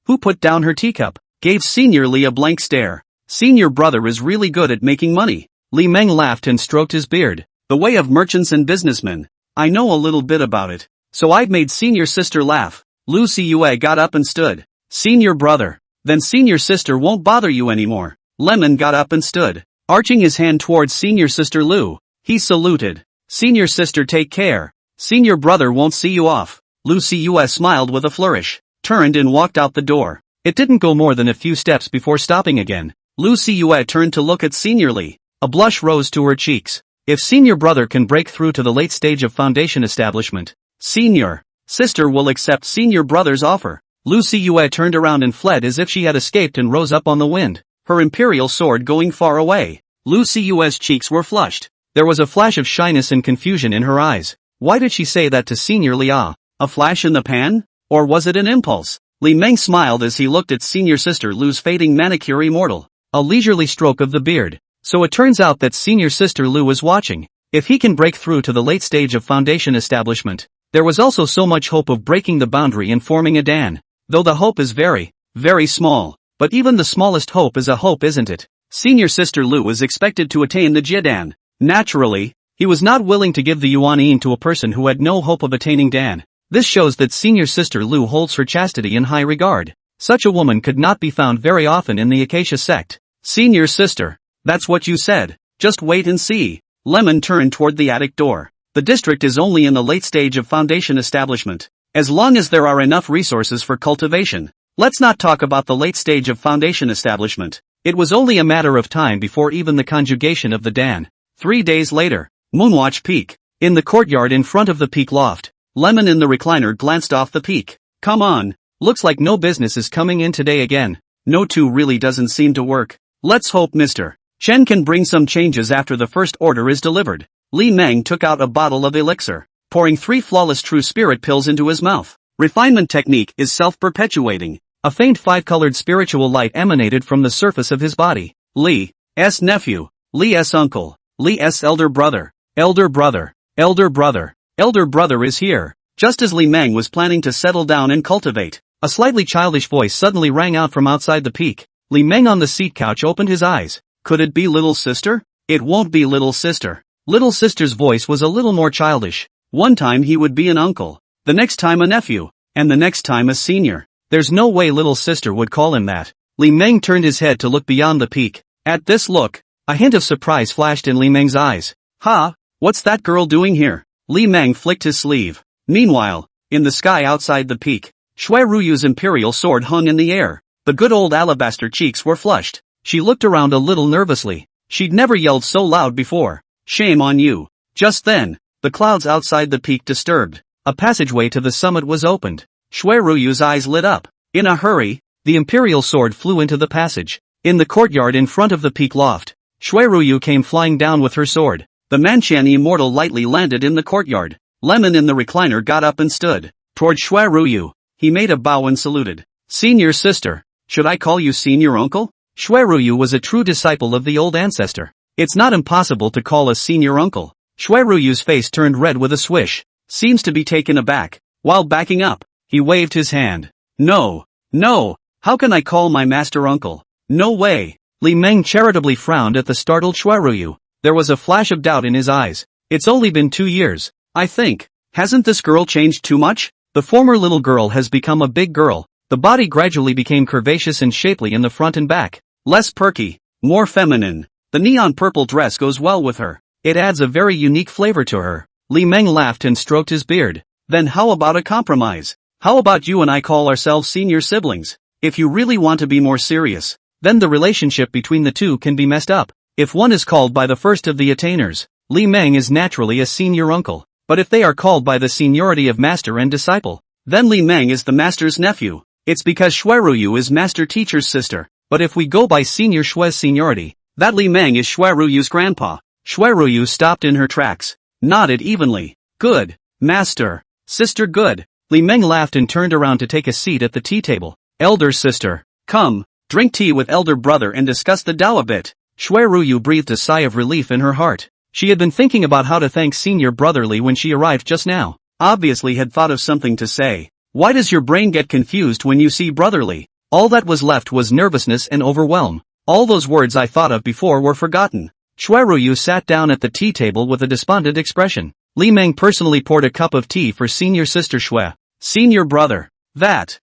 who put down her teacup, gave Senior Li a blank stare. Senior brother is really good at making money. Li Meng laughed and stroked his beard. The way of merchants and businessmen. I know a little bit about it. So I've made senior sister laugh. Lu Cue got up and stood. Senior brother. Then senior sister won't bother you anymore. Lemon got up and stood, arching his hand towards senior sister Lu. He saluted. Senior sister, take care. Senior brother won't see you off. Lu Cue smiled with a flourish, turned and walked out the door. It didn't go more than a few steps before stopping again. Lu Cue turned to look at Senior Li. A blush rose to her cheeks. If senior brother can break through to the late stage of foundation establishment, senior sister will accept senior brother's offer. Lu Cue turned around and fled as if she had escaped and rose up on the wind, her imperial sword going far away. Lu Cue's cheeks were flushed. There was a flash of shyness and confusion in her eyes. Why did she say that to Senior Li? A flash in the pan? Or was it an impulse? Li Meng smiled as he looked at senior sister Lu's fading manicure immortal. A leisurely stroke of the beard. So it turns out that senior sister Lu is watching. If he can break through to the late stage of foundation establishment, there was also so much hope of breaking the boundary and forming a Dan. Though the hope is very, very small. But even the smallest hope is a hope, isn't it? Senior sister Lu is expected to attain the Jiedan. Naturally, he was not willing to give the Yuan to a person who had no hope of attaining Dan. This shows that senior sister Lu holds her chastity in high regard. Such a woman could not be found very often in the Acacia sect. Senior sister. That's what you said. Just wait and see. Lemon turned toward the attic door. The district is only in the late stage of foundation establishment. As long as there are enough resources for cultivation. Let's not talk about the late stage of foundation establishment. It was only a matter of time before even the conjugation of the Dan. 3 days later, Moonwatch Peak. In the courtyard in front of the peak loft, Lemon in the recliner glanced off the peak. Come on. Looks like no business is coming in today again. No 2 really doesn't seem to work. Let's hope Mr. Chen can bring some changes after the first order is delivered. Li Meng took out a bottle of elixir, pouring 3 flawless true spirit pills into his mouth. Refinement technique is self-perpetuating. A faint 5-colored spiritual light emanated from the surface of his body. Li's nephew, Li's uncle, Li's elder brother, elder brother, elder brother, Elder brother is here. Just as Li Meng was planning to settle down and cultivate, a slightly childish voice suddenly rang out from outside the peak. Li Meng on the seat couch opened his eyes. Could it be little sister? It won't be little sister. Little sister's voice was a little more childish. One time he would be an uncle, the next time a nephew, and the next time a senior. There's no way little sister would call him that. Li Meng turned his head to look beyond the peak. At this look, a hint of surprise flashed in Li Meng's eyes. Ha! What's that girl doing here? Li Meng flicked his sleeve. Meanwhile, in the sky outside the peak, Shui Ruyu's imperial sword hung in the air. The good old alabaster cheeks were flushed. She looked around a little nervously. She'd never yelled so loud before. Shame on you. Just then, the clouds outside the peak disturbed. A passageway to the summit was opened. Shui Ruyu's eyes lit up. In a hurry, the imperial sword flew into the passage. In the courtyard in front of the peak loft, Shui Ruyu came flying down with her sword. The Mantian immortal lightly landed in the courtyard. Lemon in the recliner got up and stood toward Shui Ryu. He made a bow and saluted. Senior sister. Should I call you senior uncle? Shui Ryu was a true disciple of the old ancestor. It's not impossible to call a senior uncle. Shui Ruyu's face turned red with a swish. Seems to be taken aback. While backing up, he waved his hand. No. No. How can I call my master uncle? No way. Li Meng charitably frowned at the startled Shui Ryu. There was a flash of doubt in his eyes. It's only been 2 years. I think. Hasn't this girl changed too much? The former little girl has become a big girl. The body gradually became curvaceous and shapely in the front and back. Less perky, more feminine. The neon purple dress goes well with her. It adds a very unique flavor to her. Li Meng laughed and stroked his beard. Then how about a compromise? How about you and I call ourselves senior siblings? If you really want to be more serious, then the relationship between the two can be messed up. If one is called by the first of the attainers, Li Meng is naturally a senior uncle. But if they are called by the seniority of master and disciple, then Li Meng is the master's nephew. It's because Shui Ryu is master teacher's sister. But if we go by senior Shui's seniority, that Li Meng is Shui Ryu's grandpa. Shui Ryu stopped in her tracks, nodded evenly. Good. Master. Sister good. Li Meng laughed and turned around to take a seat at the tea table. Elder sister. Come, drink tea with elder brother and discuss the Tao a bit. Shui Ryu breathed a sigh of relief in her heart. She had been thinking about how to thank senior brotherly when she arrived just now. Obviously had thought of something to say. Why does your brain get confused when you see brotherly? All that was left was nervousness and overwhelm. All those words I thought of before were forgotten. Shui Ryu sat down at the tea table with a despondent expression. Li Meng personally poured a cup of tea for senior sister Shui. Senior brother. That.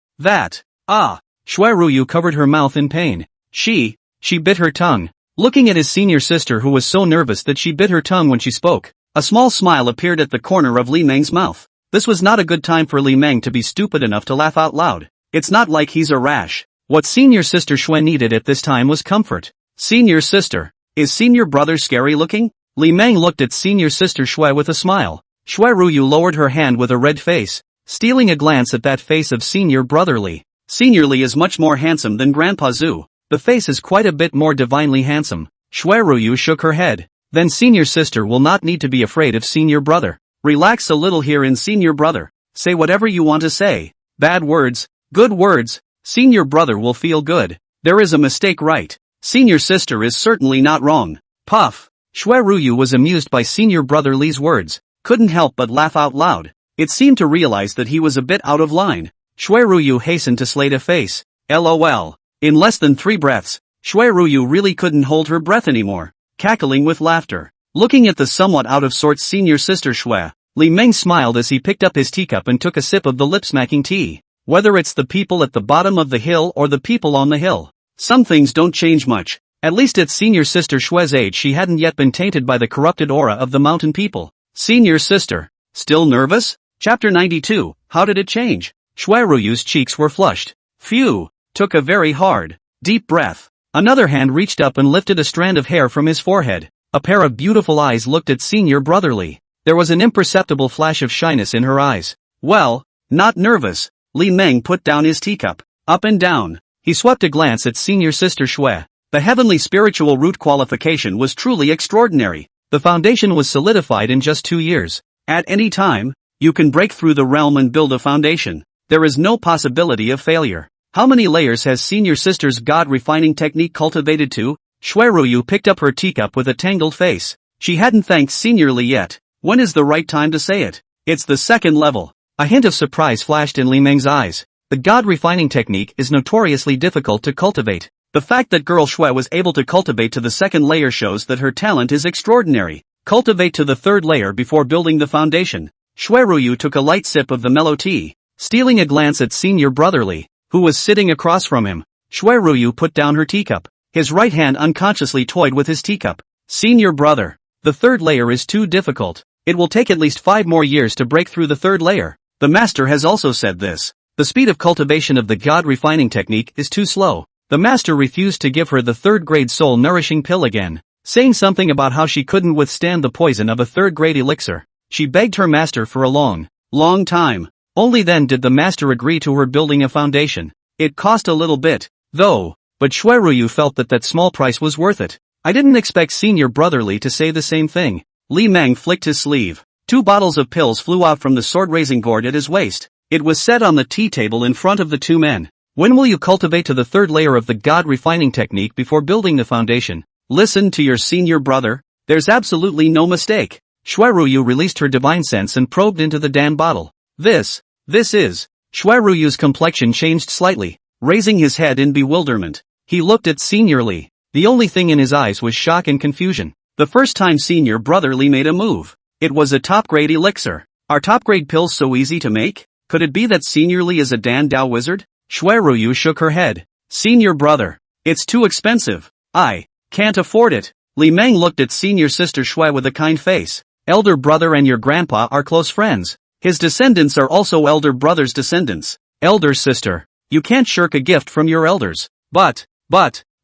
Shui Ryu covered her mouth in pain. She bit her tongue. Looking at his senior sister who was so nervous that she bit her tongue when she spoke, a small smile appeared at the corner of Li Meng's mouth. This was not a good time for Li Meng to be stupid enough to laugh out loud. It's not like he's a rash. What senior sister Shui needed at this time was comfort. Senior sister. Is senior brother scary looking? Li Meng looked at senior sister Shui with a smile. Shui Ryu lowered her hand with a red face, stealing a glance at that face of senior brotherly. Senior Li is much more handsome than Grandpa Zhu. The face is quite a bit more divinely handsome. Shui Ryu shook her head. Then senior sister will not need to be afraid of senior brother. Relax a little here in senior brother. Say whatever you want to say. Bad words, good words. Senior brother will feel good. There is a mistake, right? Senior sister is certainly not wrong. Puff. Shui Ryu was amused by senior brother Li's words. Couldn't help but laugh out loud. It seemed to realize that he was a bit out of line. Shui Ryu hastened to slate a face. LOL. In less than 3 breaths, Shui Ryu really couldn't hold her breath anymore, cackling with laughter. Looking at the somewhat out of sorts senior sister Shui, Li Meng smiled as he picked up his teacup and took a sip of the lip-smacking tea. Whether it's the people at the bottom of the hill or the people on the hill, some things don't change much. At least at senior sister Shui's age she hadn't yet been tainted by the corrupted aura of the mountain people. Senior sister. Still nervous? Chapter 92, How did it change? Shui Ryu's cheeks were flushed. Phew. Took a very hard, deep breath. Another hand reached up and lifted a strand of hair from his forehead. A pair of beautiful eyes looked at senior brotherly. There was an imperceptible flash of shyness in her eyes. Well, not nervous. Li Meng put down his teacup. Up and down. He swept a glance at senior sister Shui. The heavenly spiritual root qualification was truly extraordinary. The foundation was solidified in just 2 years. At any time, you can break through the realm and build a foundation. There is no possibility of failure. How many layers has senior sister's God-refining technique cultivated to? Shui Ryu picked up her teacup with a tangled face. She hadn't thanked senior Li yet. When is the right time to say it? It's the second level. A hint of surprise flashed in Li Meng's eyes. The god refining technique is notoriously difficult to cultivate. The fact that girl Shui was able to cultivate to the second layer shows that her talent is extraordinary. Cultivate to the third layer before building the foundation. Shui Ruyu took a light sip of the mellow tea, stealing a glance at senior brother Li, who was sitting across from him. Shui Ruyu put down her teacup. His right hand unconsciously toyed with his teacup. Senior brother, the third layer is too difficult. It will take at least 5 more years to break through the third layer. The master has also said this. The speed of cultivation of the god refining technique is too slow. The master refused to give her the third-grade soul-nourishing pill again, saying something about how she couldn't withstand the poison of a third-grade elixir. She begged her master for a long time. Only then did the master agree to her building a foundation. It cost a little bit, though, but Shui Ruyu felt that small price was worth it. I didn't expect senior brother Li to say the same thing. Li Meng flicked his sleeve. 2 bottles of pills flew out from the sword-raising gourd at his waist. It was set on the tea table in front of the 2 men. When will you cultivate to the third layer of the god refining technique before building the foundation? Listen to your senior brother. There's absolutely no mistake. Shui Ruyu released her divine sense and probed into the Dan bottle. This is. Shui Ruyu's complexion changed slightly, raising his head in bewilderment. He looked at Senior Li. The only thing in his eyes was shock and confusion. The first time senior brother Li made a move. It was a top-grade elixir. Are top-grade pills so easy to make? Could it be that Senior Li is a Dan Dao wizard? Shui Ruyu shook her head. Senior brother, it's too expensive. I can't afford it. Li Meng looked at senior sister Shui with a kind face. Elder brother and your grandpa are close friends. His descendants are also elder brother's descendants. Elder sister, you can't shirk a gift from your elders. But,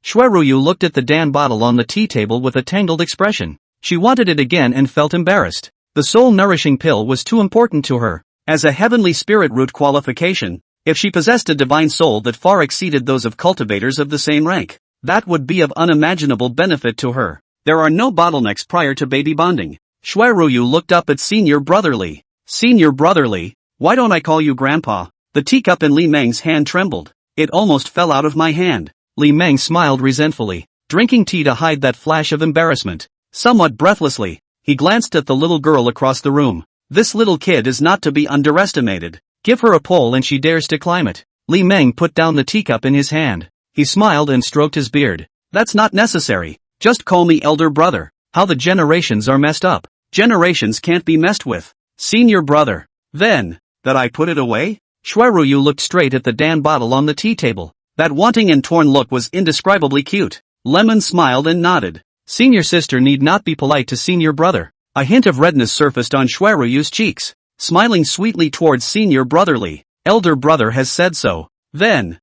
Shui Ruyu looked at the Dan bottle on the tea table with a tangled expression. She wanted it again and felt embarrassed. The soul-nourishing pill was too important to her. As a heavenly spirit root qualification, if she possessed a divine soul that far exceeded those of cultivators of the same rank, that would be of unimaginable benefit to her. There are no bottlenecks prior to baby bonding. Shui Ruyu looked up at senior brother Li. Senior brother Li, why don't I call you grandpa? The teacup in Li Meng's hand trembled. It almost fell out of my hand. Li Meng smiled resentfully, drinking tea to hide that flash of embarrassment. Somewhat breathlessly, he glanced at the little girl across the room. This little kid is not to be underestimated. Give her a pole and she dares to climb it. Li Meng put down the teacup in his hand. He smiled and stroked his beard. That's not necessary. Just call me elder brother. How the generations are messed up. Generations can't be messed with. Senior brother. Then, that I put it away? Shui Ruyu looked straight at the Dan bottle on the tea table. That wanting and torn look was indescribably cute. Lemon smiled and nodded. Senior sister need not be polite to senior brother. A hint of redness surfaced on Shui Ruyu's cheeks. Smiling sweetly towards senior brother Li. Elder brother has said so. Then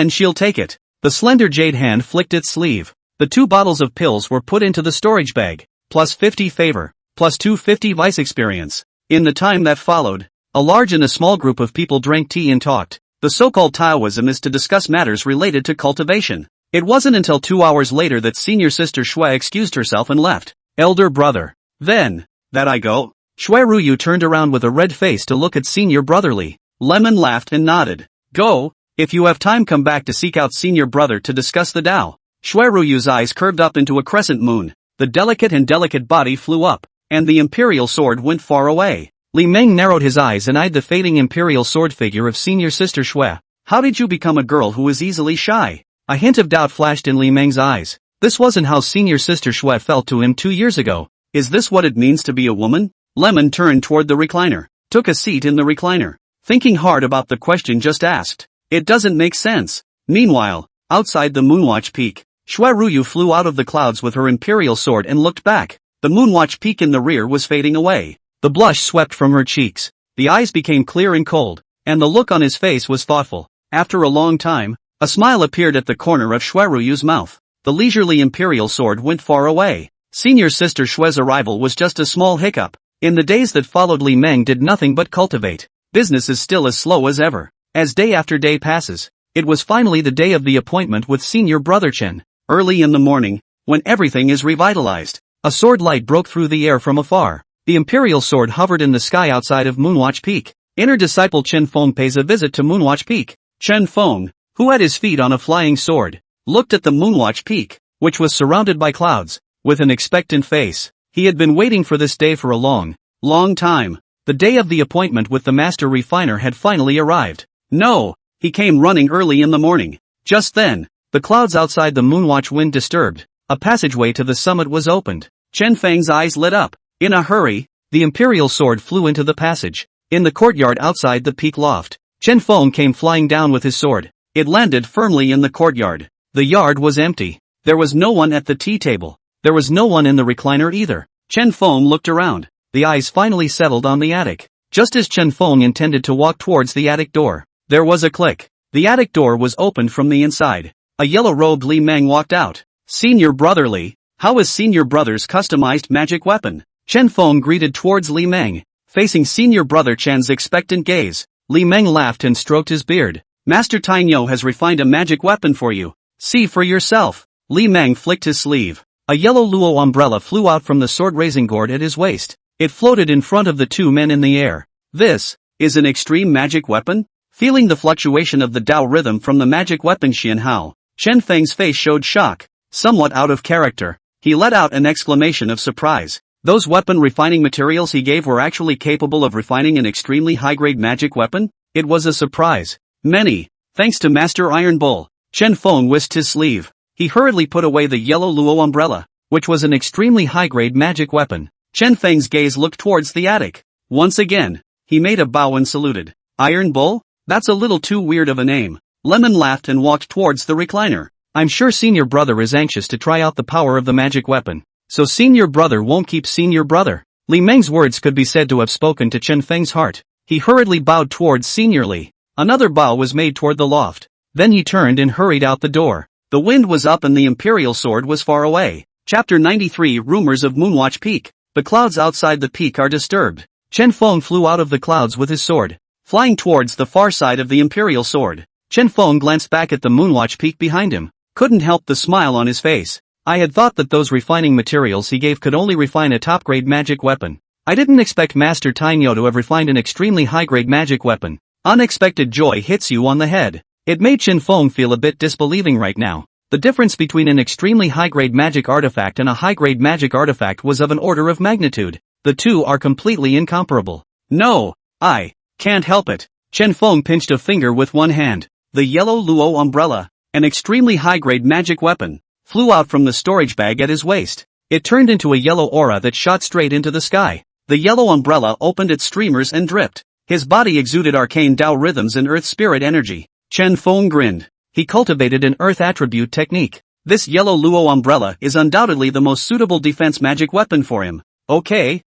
she'll take it. The slender jade hand flicked its sleeve. The 2 bottles of pills were put into the storage bag. Plus 50 favor. Plus 250 vice experience. In the time that followed, a large and a small group of people drank tea and talked. The so-called Taoism is to discuss matters related to cultivation. It wasn't until 2 hours later that senior sister Shui excused herself and left. Elder brother. Then, that I go? Shui Ruyu turned around with a red face to look at senior brother Li. Lemon laughed and nodded. Go, if you have time come back to seek out senior brother to discuss the Tao. Shui Ruyu's eyes curved up into a crescent moon. The delicate body flew up, and the imperial sword went far away. Li Meng narrowed his eyes and eyed the fading imperial sword figure of senior sister Shui. How did you become a girl who is easily shy? A hint of doubt flashed in Li Meng's eyes. This wasn't how senior sister Shui felt to him 2 years ago. Is this what it means to be a woman? Lemon turned toward the recliner, took a seat in the recliner, thinking hard about the question just asked. It doesn't make sense. Meanwhile, outside the Moonwatch Peak, Shui Ruyu flew out of the clouds with her imperial sword and looked back. The Moonwatch Peak in the rear was fading away. The blush swept from her cheeks. The eyes became clear and cold, and the look on his face was thoughtful. After a long time, a smile appeared at the corner of Shui Ruyu's mouth. The leisurely imperial sword went far away. Senior sister Shui's arrival was just a small hiccup. In the days that followed, Li Meng did nothing but cultivate. Business is still as slow as ever. As day after day passes, it was finally the day of the appointment with senior brother Chen. Early in the morning, when everything is revitalized, a sword light broke through the air from afar. The imperial sword hovered in the sky outside of Moonwatch Peak. Inner disciple Chen Feng pays a visit to Moonwatch Peak. Chen Feng, who had his feet on a flying sword, looked at the Moonwatch Peak, which was surrounded by clouds, with an expectant face. He had been waiting for this day for a long time. The day of the appointment with the master refiner had finally arrived. No, he came running early in the morning. Just then, the clouds outside the Moonwatch wind disturbed. A passageway to the summit was opened. Chen Feng's eyes lit up. In a hurry, the imperial sword flew into the passage. In the courtyard outside the peak loft, Chen Feng came flying down with his sword. It landed firmly in the courtyard. The yard was empty. There was no one at the tea table. There was no one in the recliner either. Chen Feng looked around. The eyes finally settled on the attic. Just as Chen Feng intended to walk towards the attic door, there was a click. The attic door was opened from the inside. A yellow-robed Li Meng walked out. Senior Brother Li, how is Senior Brother's customized magic weapon? Chen Feng greeted towards Li Meng, facing Senior Brother Chen's expectant gaze. Li Meng laughed and stroked his beard. Master Tainyo has refined a magic weapon for you. See for yourself. Li Meng flicked his sleeve. A yellow luo umbrella flew out from the sword-raising gourd at his waist. It floated in front of the two men in the air. This is an extreme magic weapon? Feeling the fluctuation of the Dao rhythm from the magic weapon Xianhao, Chen Feng's face showed shock, somewhat out of character. He let out an exclamation of surprise. Those weapon refining materials he gave were actually capable of refining an extremely high-grade magic weapon? It was a surprise. Many thanks to Master Iron Bull. Chen Feng whisked his sleeve. He hurriedly put away the yellow luo umbrella, which was an extremely high-grade magic weapon. Chen Feng's gaze looked towards the attic. Once again, he made a bow and saluted. Iron Bull? That's a little too weird of a name. Lemon laughed and walked towards the recliner. I'm sure Senior Brother is anxious to try out the power of the magic weapon. So Senior Brother won't keep Senior Brother. Li Meng's words could be said to have spoken to Chen Feng's heart. He hurriedly bowed towards Senior Li. Another bow was made toward the loft. Then he turned and hurried out the door. The wind was up and the imperial sword was far away. Chapter 93 Rumors of Moonwatch Peak. The clouds outside the peak are disturbed. Chen Feng flew out of the clouds with his sword, flying towards the far side of the imperial sword. Chen Feng glanced back at the Moonwatch Peak behind him. Couldn't help the smile on his face. I had thought that those refining materials he gave could only refine a top-grade magic weapon. I didn't expect Master Tainyo to have refined an extremely high-grade magic weapon. Unexpected joy hits you on the head. It made Chen Feng feel a bit disbelieving right now. The difference between an extremely high-grade magic artifact and a high-grade magic artifact was of an order of magnitude. The two are completely incomparable. No, I can't help it. Chen Feng pinched a finger with one hand. The yellow luo umbrella, an extremely high-grade magic weapon, flew out from the storage bag at his waist. It turned into a yellow aura that shot straight into the sky. The yellow umbrella opened its streamers and dripped. His body exuded arcane Dao rhythms and earth spirit energy. Chen Feng grinned. He cultivated an earth attribute technique. This yellow luo umbrella is undoubtedly the most suitable defense magic weapon for him. Okay,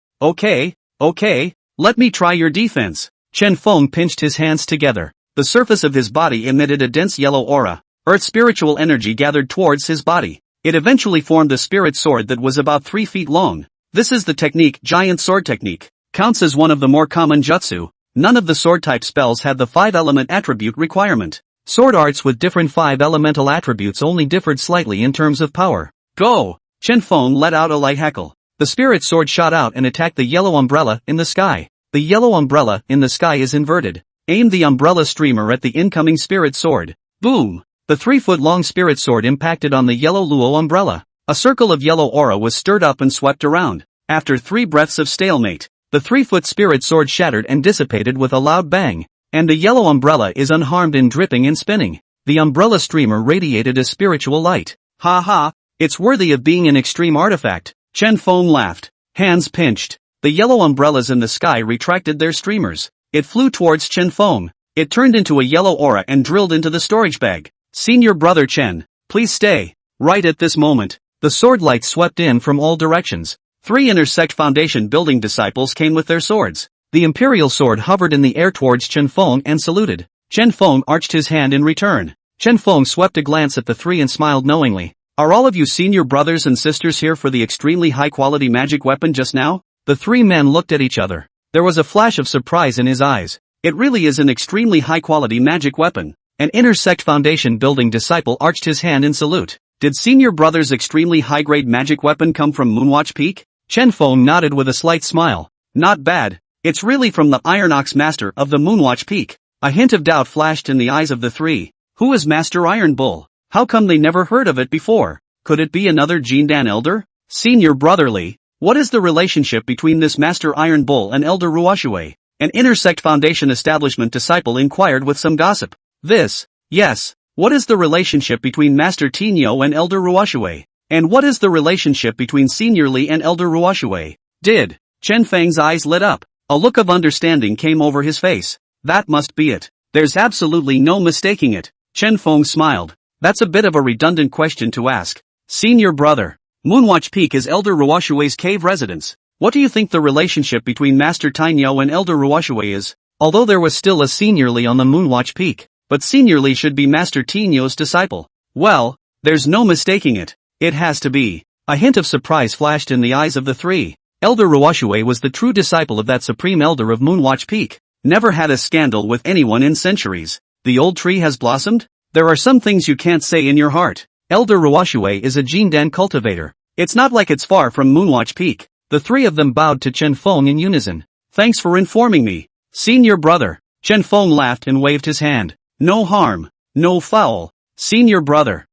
let me try your defense. Chen Feng pinched his hands together. The surface of his body emitted a dense yellow aura. Earth spiritual energy gathered towards his body. It eventually formed a spirit sword that was about 3 feet long. This is the technique Giant Sword Technique. Counts as one of the more common jutsu. None of the sword-type spells had the 5-element attribute requirement. Sword arts with different 5 elemental attributes only differed slightly in terms of power. Go! Chen Feng let out a light heckle. The spirit sword shot out and attacked the yellow umbrella in the sky. The yellow umbrella in the sky is inverted. Aim the umbrella streamer at the incoming spirit sword. Boom! The 3-foot-long spirit sword impacted on the yellow luo umbrella. A circle of yellow aura was stirred up and swept around. After 3 breaths of stalemate, the 3-foot spirit sword shattered and dissipated with a loud bang. And the yellow umbrella is unharmed in dripping and spinning. The umbrella streamer radiated a spiritual light. Ha ha, it's worthy of being an extreme artifact. Chen Feng laughed. Hands pinched. The yellow umbrellas in the sky retracted their streamers. It flew towards Chen Feng. It turned into a yellow aura and drilled into the storage bag. Senior Brother Chen, please stay. Right at this moment, the sword light swept in from all directions. 3 Inner Sect Foundation building disciples came with their swords. The imperial sword hovered in the air towards Chen Feng and saluted. Chen Feng arched his hand in return. Chen Feng swept a glance at the 3 and smiled knowingly. Are all of you senior brothers and sisters here for the extremely high-quality magic weapon just now? The 3 men looked at each other. There was a flash of surprise in his eyes. It really is an extremely high-quality magic weapon. An Inner Sect Foundation building disciple arched his hand in salute. Did Senior Brother's extremely high-grade magic weapon come from Moonwatch Peak? Chen Feng nodded with a slight smile. Not bad. It's really from the Iron Ox Master of the Moonwatch Peak. A hint of doubt flashed in the eyes of the 3. Who is Master Iron Bull? How come they never heard of it before? Could it be another Jindan elder? Senior Brotherly, What is the relationship between this Master Iron Bull and Elder Ruoshui? An inner-sect foundation establishment disciple inquired with some gossip. Yes. What is the relationship between Master Tinyo and Elder Ruoshui? And what is the relationship between Senior Li and Elder Ruoshui? Chen Feng's eyes lit up. A look of understanding came over his face. That must be it. There's absolutely no mistaking it. Chen Feng smiled. That's a bit of a redundant question to ask. Senior brother. Moonwatch Peak is Elder Ruoshui's cave residence. What do you think the relationship between Master Tinyo and Elder Ruoshui is? Although there was still a Senior Li on the Moonwatch Peak, but Senior Li should be Master Tinyo's disciple. Well, there's no mistaking it. It has to be. A hint of surprise flashed in the eyes of the three. Elder Ruoshui was the true disciple of that supreme elder of Moonwatch Peak. Never had a scandal with anyone in centuries. The old tree has blossomed? There are some things you can't say in your heart. Elder Ruoshui is a Jindan cultivator. It's not like it's far from Moonwatch Peak. The three of them bowed to Chen Feng in unison. Thanks for informing me. Senior brother. Chen Feng laughed and waved his hand. No harm. No foul. Senior brother.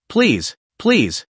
Please.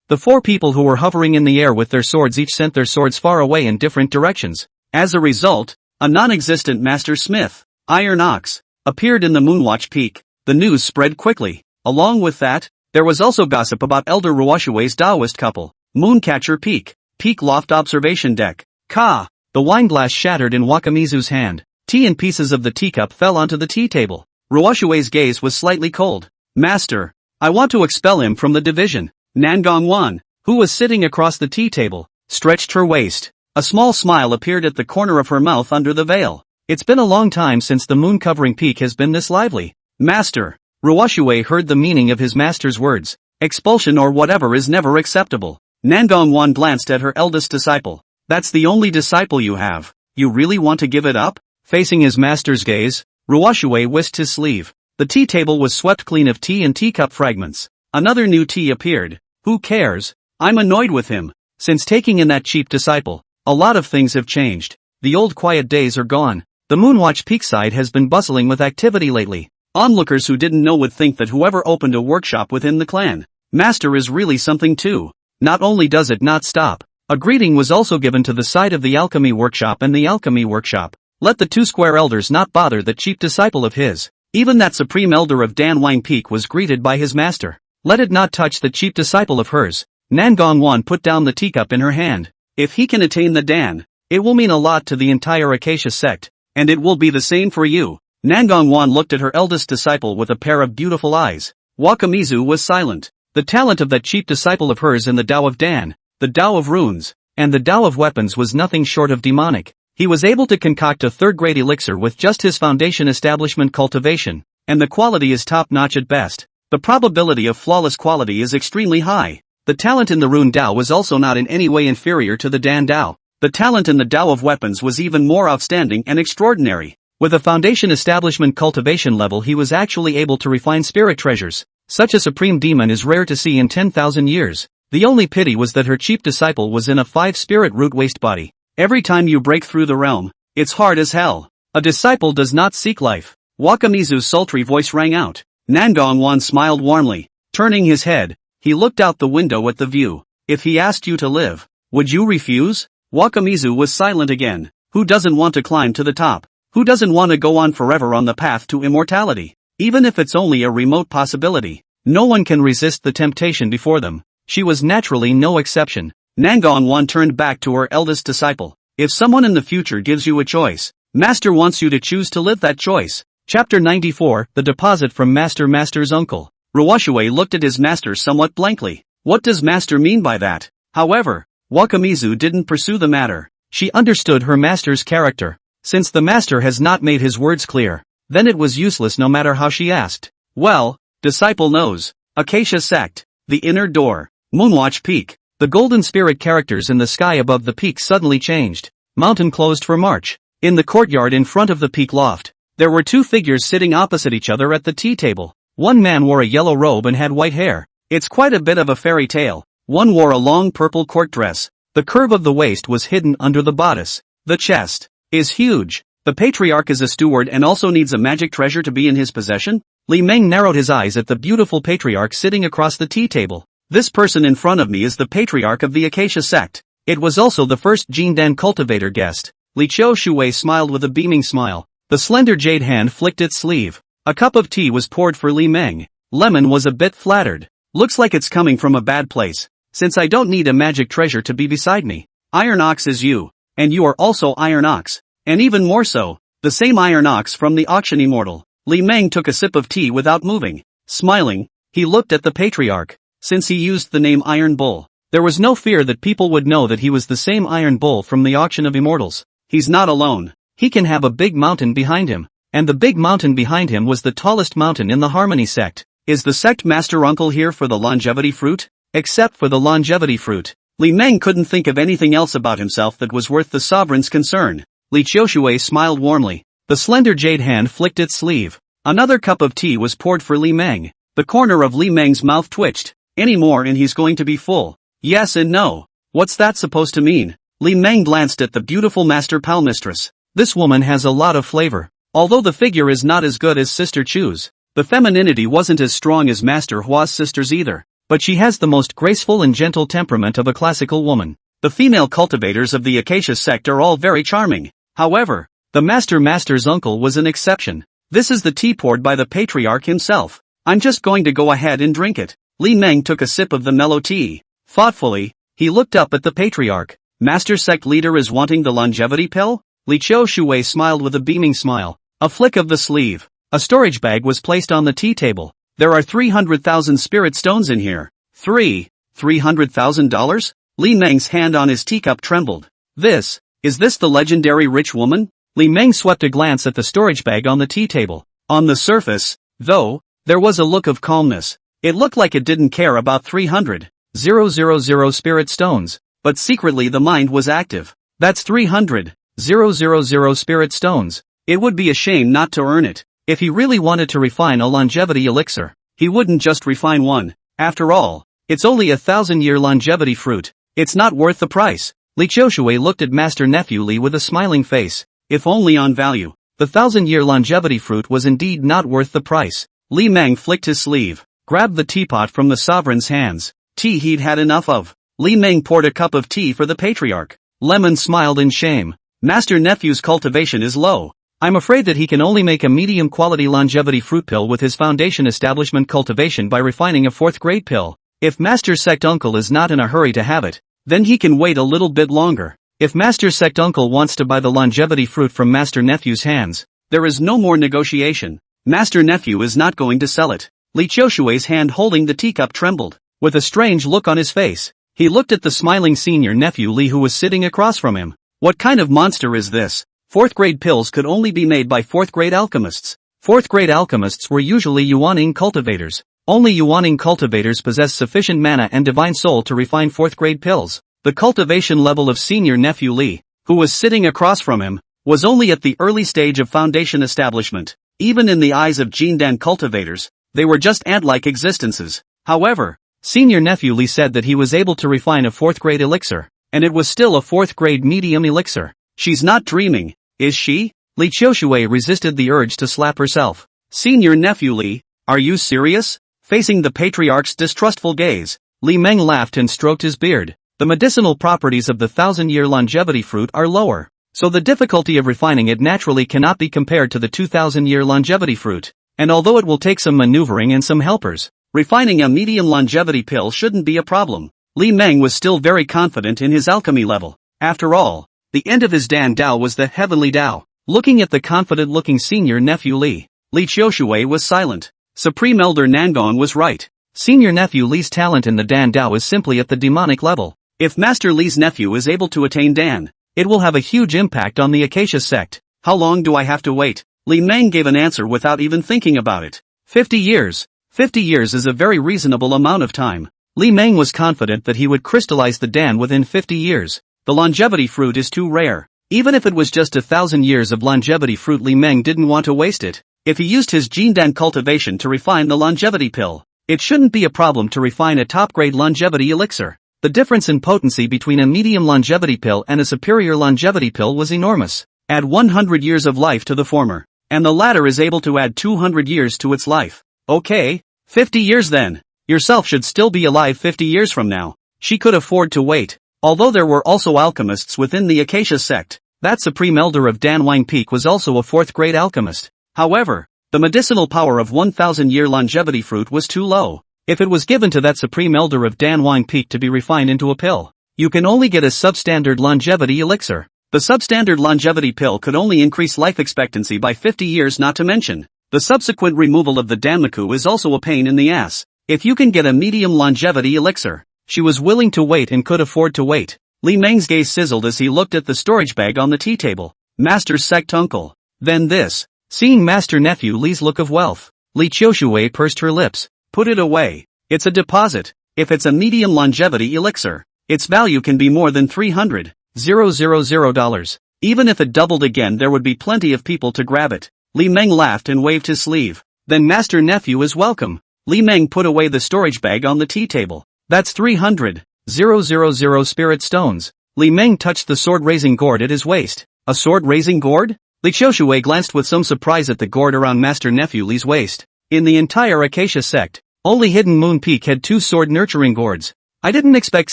The four people who were hovering in the air with their swords each sent their swords far away in different directions. As a result, a non-existent Master Smith, Iron Ox, appeared in the Moonwatch Peak. The news spread quickly. Along with that, there was also gossip about Elder Ruoshui's Taoist couple, Mooncatcher Peak, Peak Loft Observation Deck. Ka! The wine glass shattered in Wakamizu's hand. Tea and pieces of the teacup fell onto the tea table. Ruoshui's gaze was slightly cold. Master, I want to expel him from the division. Nangong Wan, who was sitting across the tea table, stretched her waist. A small smile appeared at the corner of her mouth under the veil. It's been a long time since the moon covering peak has been this lively. Master. Ruoshui heard the meaning of his master's words. Expulsion or whatever is never acceptable. Nangong Wan glanced at her eldest disciple. That's the only disciple you have. You really want to give it up? Facing his master's gaze, Ruoshui whisked his sleeve. The tea table was swept clean of tea and teacup fragments. Another new tea appeared. Who cares? I'm annoyed with him. Since taking in that cheap disciple, a lot of things have changed. The old quiet days are gone. The Moonwatch Peak side has been bustling with activity lately. Onlookers who didn't know would think that whoever opened a workshop within the clan, Master is really something too. Not only does it not stop, a greeting was also given to the side of the alchemy workshop and the alchemy workshop. Let the two square elders not bother that cheap disciple of his. Even that supreme elder of Danwang Peak was greeted by his master. Let it not touch the cheap disciple of hers. Nangong Wan put down the teacup in her hand. If he can attain the Dan, it will mean a lot to the entire Acacia sect, and it will be the same for you. Nangong Wan looked at her eldest disciple with a pair of beautiful eyes. Wakamizu was silent. The talent of that cheap disciple of hers in the Tao of Dan, the Tao of Runes, and the Tao of Weapons was nothing short of demonic. He was able to concoct a third-grade elixir with just his foundation establishment cultivation, and the quality is top-notch at best. The probability of flawless quality is extremely high. The talent in the Rune Tao was also not in any way inferior to the Dan Tao. The talent in the Tao of Weapons was even more outstanding and extraordinary. With a foundation establishment cultivation level, he was actually able to refine spirit treasures. Such a supreme demon is rare to see in 10,000 years. The only pity was that her cheap disciple was in a 5-spirit root waste body. Every time you break through the realm, it's hard as hell. A disciple does not seek life. Wakamizu's sultry voice rang out. Nangong Wan smiled warmly. Turning his head, he looked out the window at the view. If he asked you to live, would you refuse? Wakamizu was silent again. Who doesn't want to climb to the top? Who doesn't want to go on forever on the path to immortality? Even if it's only a remote possibility, no one can resist the temptation before them. She was naturally no exception. Nangong Wan turned back to her eldest disciple. If someone in the future gives you a choice, Master wants you to choose to live that choice. Chapter 94, The Deposit from Master's Uncle. Ruoshui looked at his master somewhat blankly. What does Master mean by that? However, Wakamizu didn't pursue the matter. She understood her master's character. Since the master has not made his words clear, then it was useless no matter how she asked. Well, disciple knows. Acacia Sect. The Inner Door. Moonwatch Peak. The golden spirit characters in the sky above the peak suddenly changed. Mountain closed for march. In the courtyard in front of the peak loft, there were two figures sitting opposite each other at the tea table. One man wore a yellow robe and had white hair. It's quite a bit of a fairy tale. One wore a long purple court dress. The curve of the waist was hidden under the bodice. The chest is huge. The patriarch is a steward and also needs a magic treasure to be in his possession? Li Meng narrowed his eyes at the beautiful patriarch sitting across the tea table. This person in front of me is the patriarch of the Acacia Sect. It was also the first Jindan cultivator guest. Li Shui smiled with a beaming smile. The slender jade hand flicked its sleeve. A cup of tea was poured for Li Meng. Lemon was a bit flattered. Looks like it's coming from a bad place. Since I don't need a magic treasure to be beside me. Iron Ox is you. And you are also Iron Ox. And even more so, the same Iron Ox from the auction immortal. Li Meng took a sip of tea without moving. Smiling, he looked at the patriarch. Since he used the name Iron Bull, there was no fear that people would know that he was the same Iron Bull from the auction of immortals. He's not alone. He can have a big mountain behind him. And the big mountain behind him was the tallest mountain in the Harmony Sect. Is the sect master uncle here for the longevity fruit? Except for the longevity fruit, Li Meng couldn't think of anything else about himself that was worth the sovereign's concern. Li Shui smiled warmly. The slender jade hand flicked its sleeve. Another cup of tea was poured for Li Meng. The corner of Li Meng's mouth twitched. Any more and he's going to be full. Yes and no. What's that supposed to mean? Li Meng glanced at the beautiful master palmistress. This woman has a lot of flavor. Although the figure is not as good as Sister Chu's, the femininity wasn't as strong as Master Hua's sisters either. But she has the most graceful and gentle temperament of a classical woman. The female cultivators of the Acacia sect are all very charming. However, the master's uncle was an exception. This is the tea poured by the patriarch himself. I'm just going to go ahead and drink it. Li Meng took a sip of the mellow tea. Thoughtfully, he looked up at the patriarch. Master sect leader is wanting the longevity pill? Li Shui smiled with a beaming smile. A flick of the sleeve. A storage bag was placed on the tea table. There are 300,000 spirit stones in here. $300,000? Li Meng's hand on his teacup trembled. Is this the legendary rich woman? Li Meng swept a glance at the storage bag on the tea table. On the surface, though, there was a look of calmness. It looked like it didn't care about 300,000 spirit stones, but secretly the mind was active. That's 300,000 spirit stones. It would be a shame not to earn it. If he really wanted to refine a longevity elixir, he wouldn't just refine one. After all, it's only 1,000-year longevity fruit. It's not worth the price. Li Shui looked at Master Nephew Li with a smiling face. If only on value. The 1,000-year longevity fruit was indeed not worth the price. Li Meng flicked his sleeve, grabbed the teapot from the sovereign's hands. Tea he'd had enough of. Li Meng poured a cup of tea for the patriarch. Lemon smiled in shame. Master Nephew's cultivation is low. I'm afraid that he can only make a medium-quality longevity fruit pill with his foundation establishment cultivation by refining a 4th grade pill. If Master Sect Uncle is not in a hurry to have it, then he can wait a little bit longer. If Master Sect Uncle wants to buy the longevity fruit from Master Nephew's hands, there is no more negotiation. Master Nephew is not going to sell it. Li Shui's hand holding the teacup trembled. With a strange look on his face, he looked at the smiling senior nephew Li who was sitting across from him. What kind of monster is this? 4th grade pills could only be made by 4th grade alchemists. 4th grade alchemists were usually Yuaning cultivators. Only Yuaning cultivators possess sufficient mana and divine soul to refine 4th grade pills. The cultivation level of senior nephew Li, who was sitting across from him, was only at the early stage of foundation establishment. Even in the eyes of Jindan cultivators, they were just ant-like existences. However, senior nephew Li said that he was able to refine a 4th grade elixir, and it was still a 4th grade medium elixir. She's not dreaming, is she? Li Shui resisted the urge to slap herself. Senior nephew Li, are you serious? Facing the patriarch's distrustful gaze, Li Meng laughed and stroked his beard. The medicinal properties of the 1,000-year longevity fruit are lower, so the difficulty of refining it naturally cannot be compared to the 2,000-year longevity fruit. And although it will take some maneuvering and some helpers, refining a medium longevity pill shouldn't be a problem. Li Meng was still very confident in his alchemy level. After all, the end of his Dan Dao was the heavenly Dao. Looking at the confident-looking senior nephew Li Shui was silent. Supreme Elder Nangong was right. Senior nephew Li's talent in the Dan Dao is simply at the demonic level. If Master Li's nephew is able to attain Dan, it will have a huge impact on the Acacia sect. How long do I have to wait? Li Meng gave an answer without even thinking about it. 50 years. 50 years is a very reasonable amount of time. Li Meng was confident that he would crystallize the Dan within 50 years. The longevity fruit is too rare. Even if it was just 1,000 years of longevity fruit, Li Meng didn't want to waste it. If he used his Jindan cultivation to refine the longevity pill, it shouldn't be a problem to refine a top-grade longevity elixir. The difference in potency between a medium longevity pill and a superior longevity pill was enormous. Add 100 years of life to the former, and the latter is able to add 200 years to its life. Okay, 50 years then. Yourself should still be alive 50 years from now. She could afford to wait. Although there were also alchemists within the Acacia sect, that supreme elder of Danwang Peak was also a fourth-grade alchemist. However, the medicinal power of 1,000-year longevity fruit was too low. If it was given to that supreme elder of Danwang Peak to be refined into a pill, you can only get a substandard longevity elixir. The substandard longevity pill could only increase life expectancy by 50 years, not to mention the subsequent removal of the Danmaku is also a pain in the ass. If you can get a medium longevity elixir, she was willing to wait and could afford to wait. Li Meng's gaze sizzled as he looked at the storage bag on the tea table. Master Sect uncle. Then this. Seeing Master Nephew Li's look of wealth, Li Qiushui pursed her lips. Put it away. It's a deposit. If it's a medium longevity elixir, its value can be more than $300,000. Even if it doubled again, there would be plenty of people to grab it. Li Meng laughed and waved his sleeve. Then Master Nephew is welcome. Li Meng put away the storage bag on the tea table. That's 300,000 spirit stones. Li Meng touched the sword-raising gourd at his waist. A sword-raising gourd? Li Qiushui glanced with some surprise at the gourd around Master Nephew Li's waist. In the entire Acacia sect, only Hidden Moon Peak had 2 sword-nurturing gourds. I didn't expect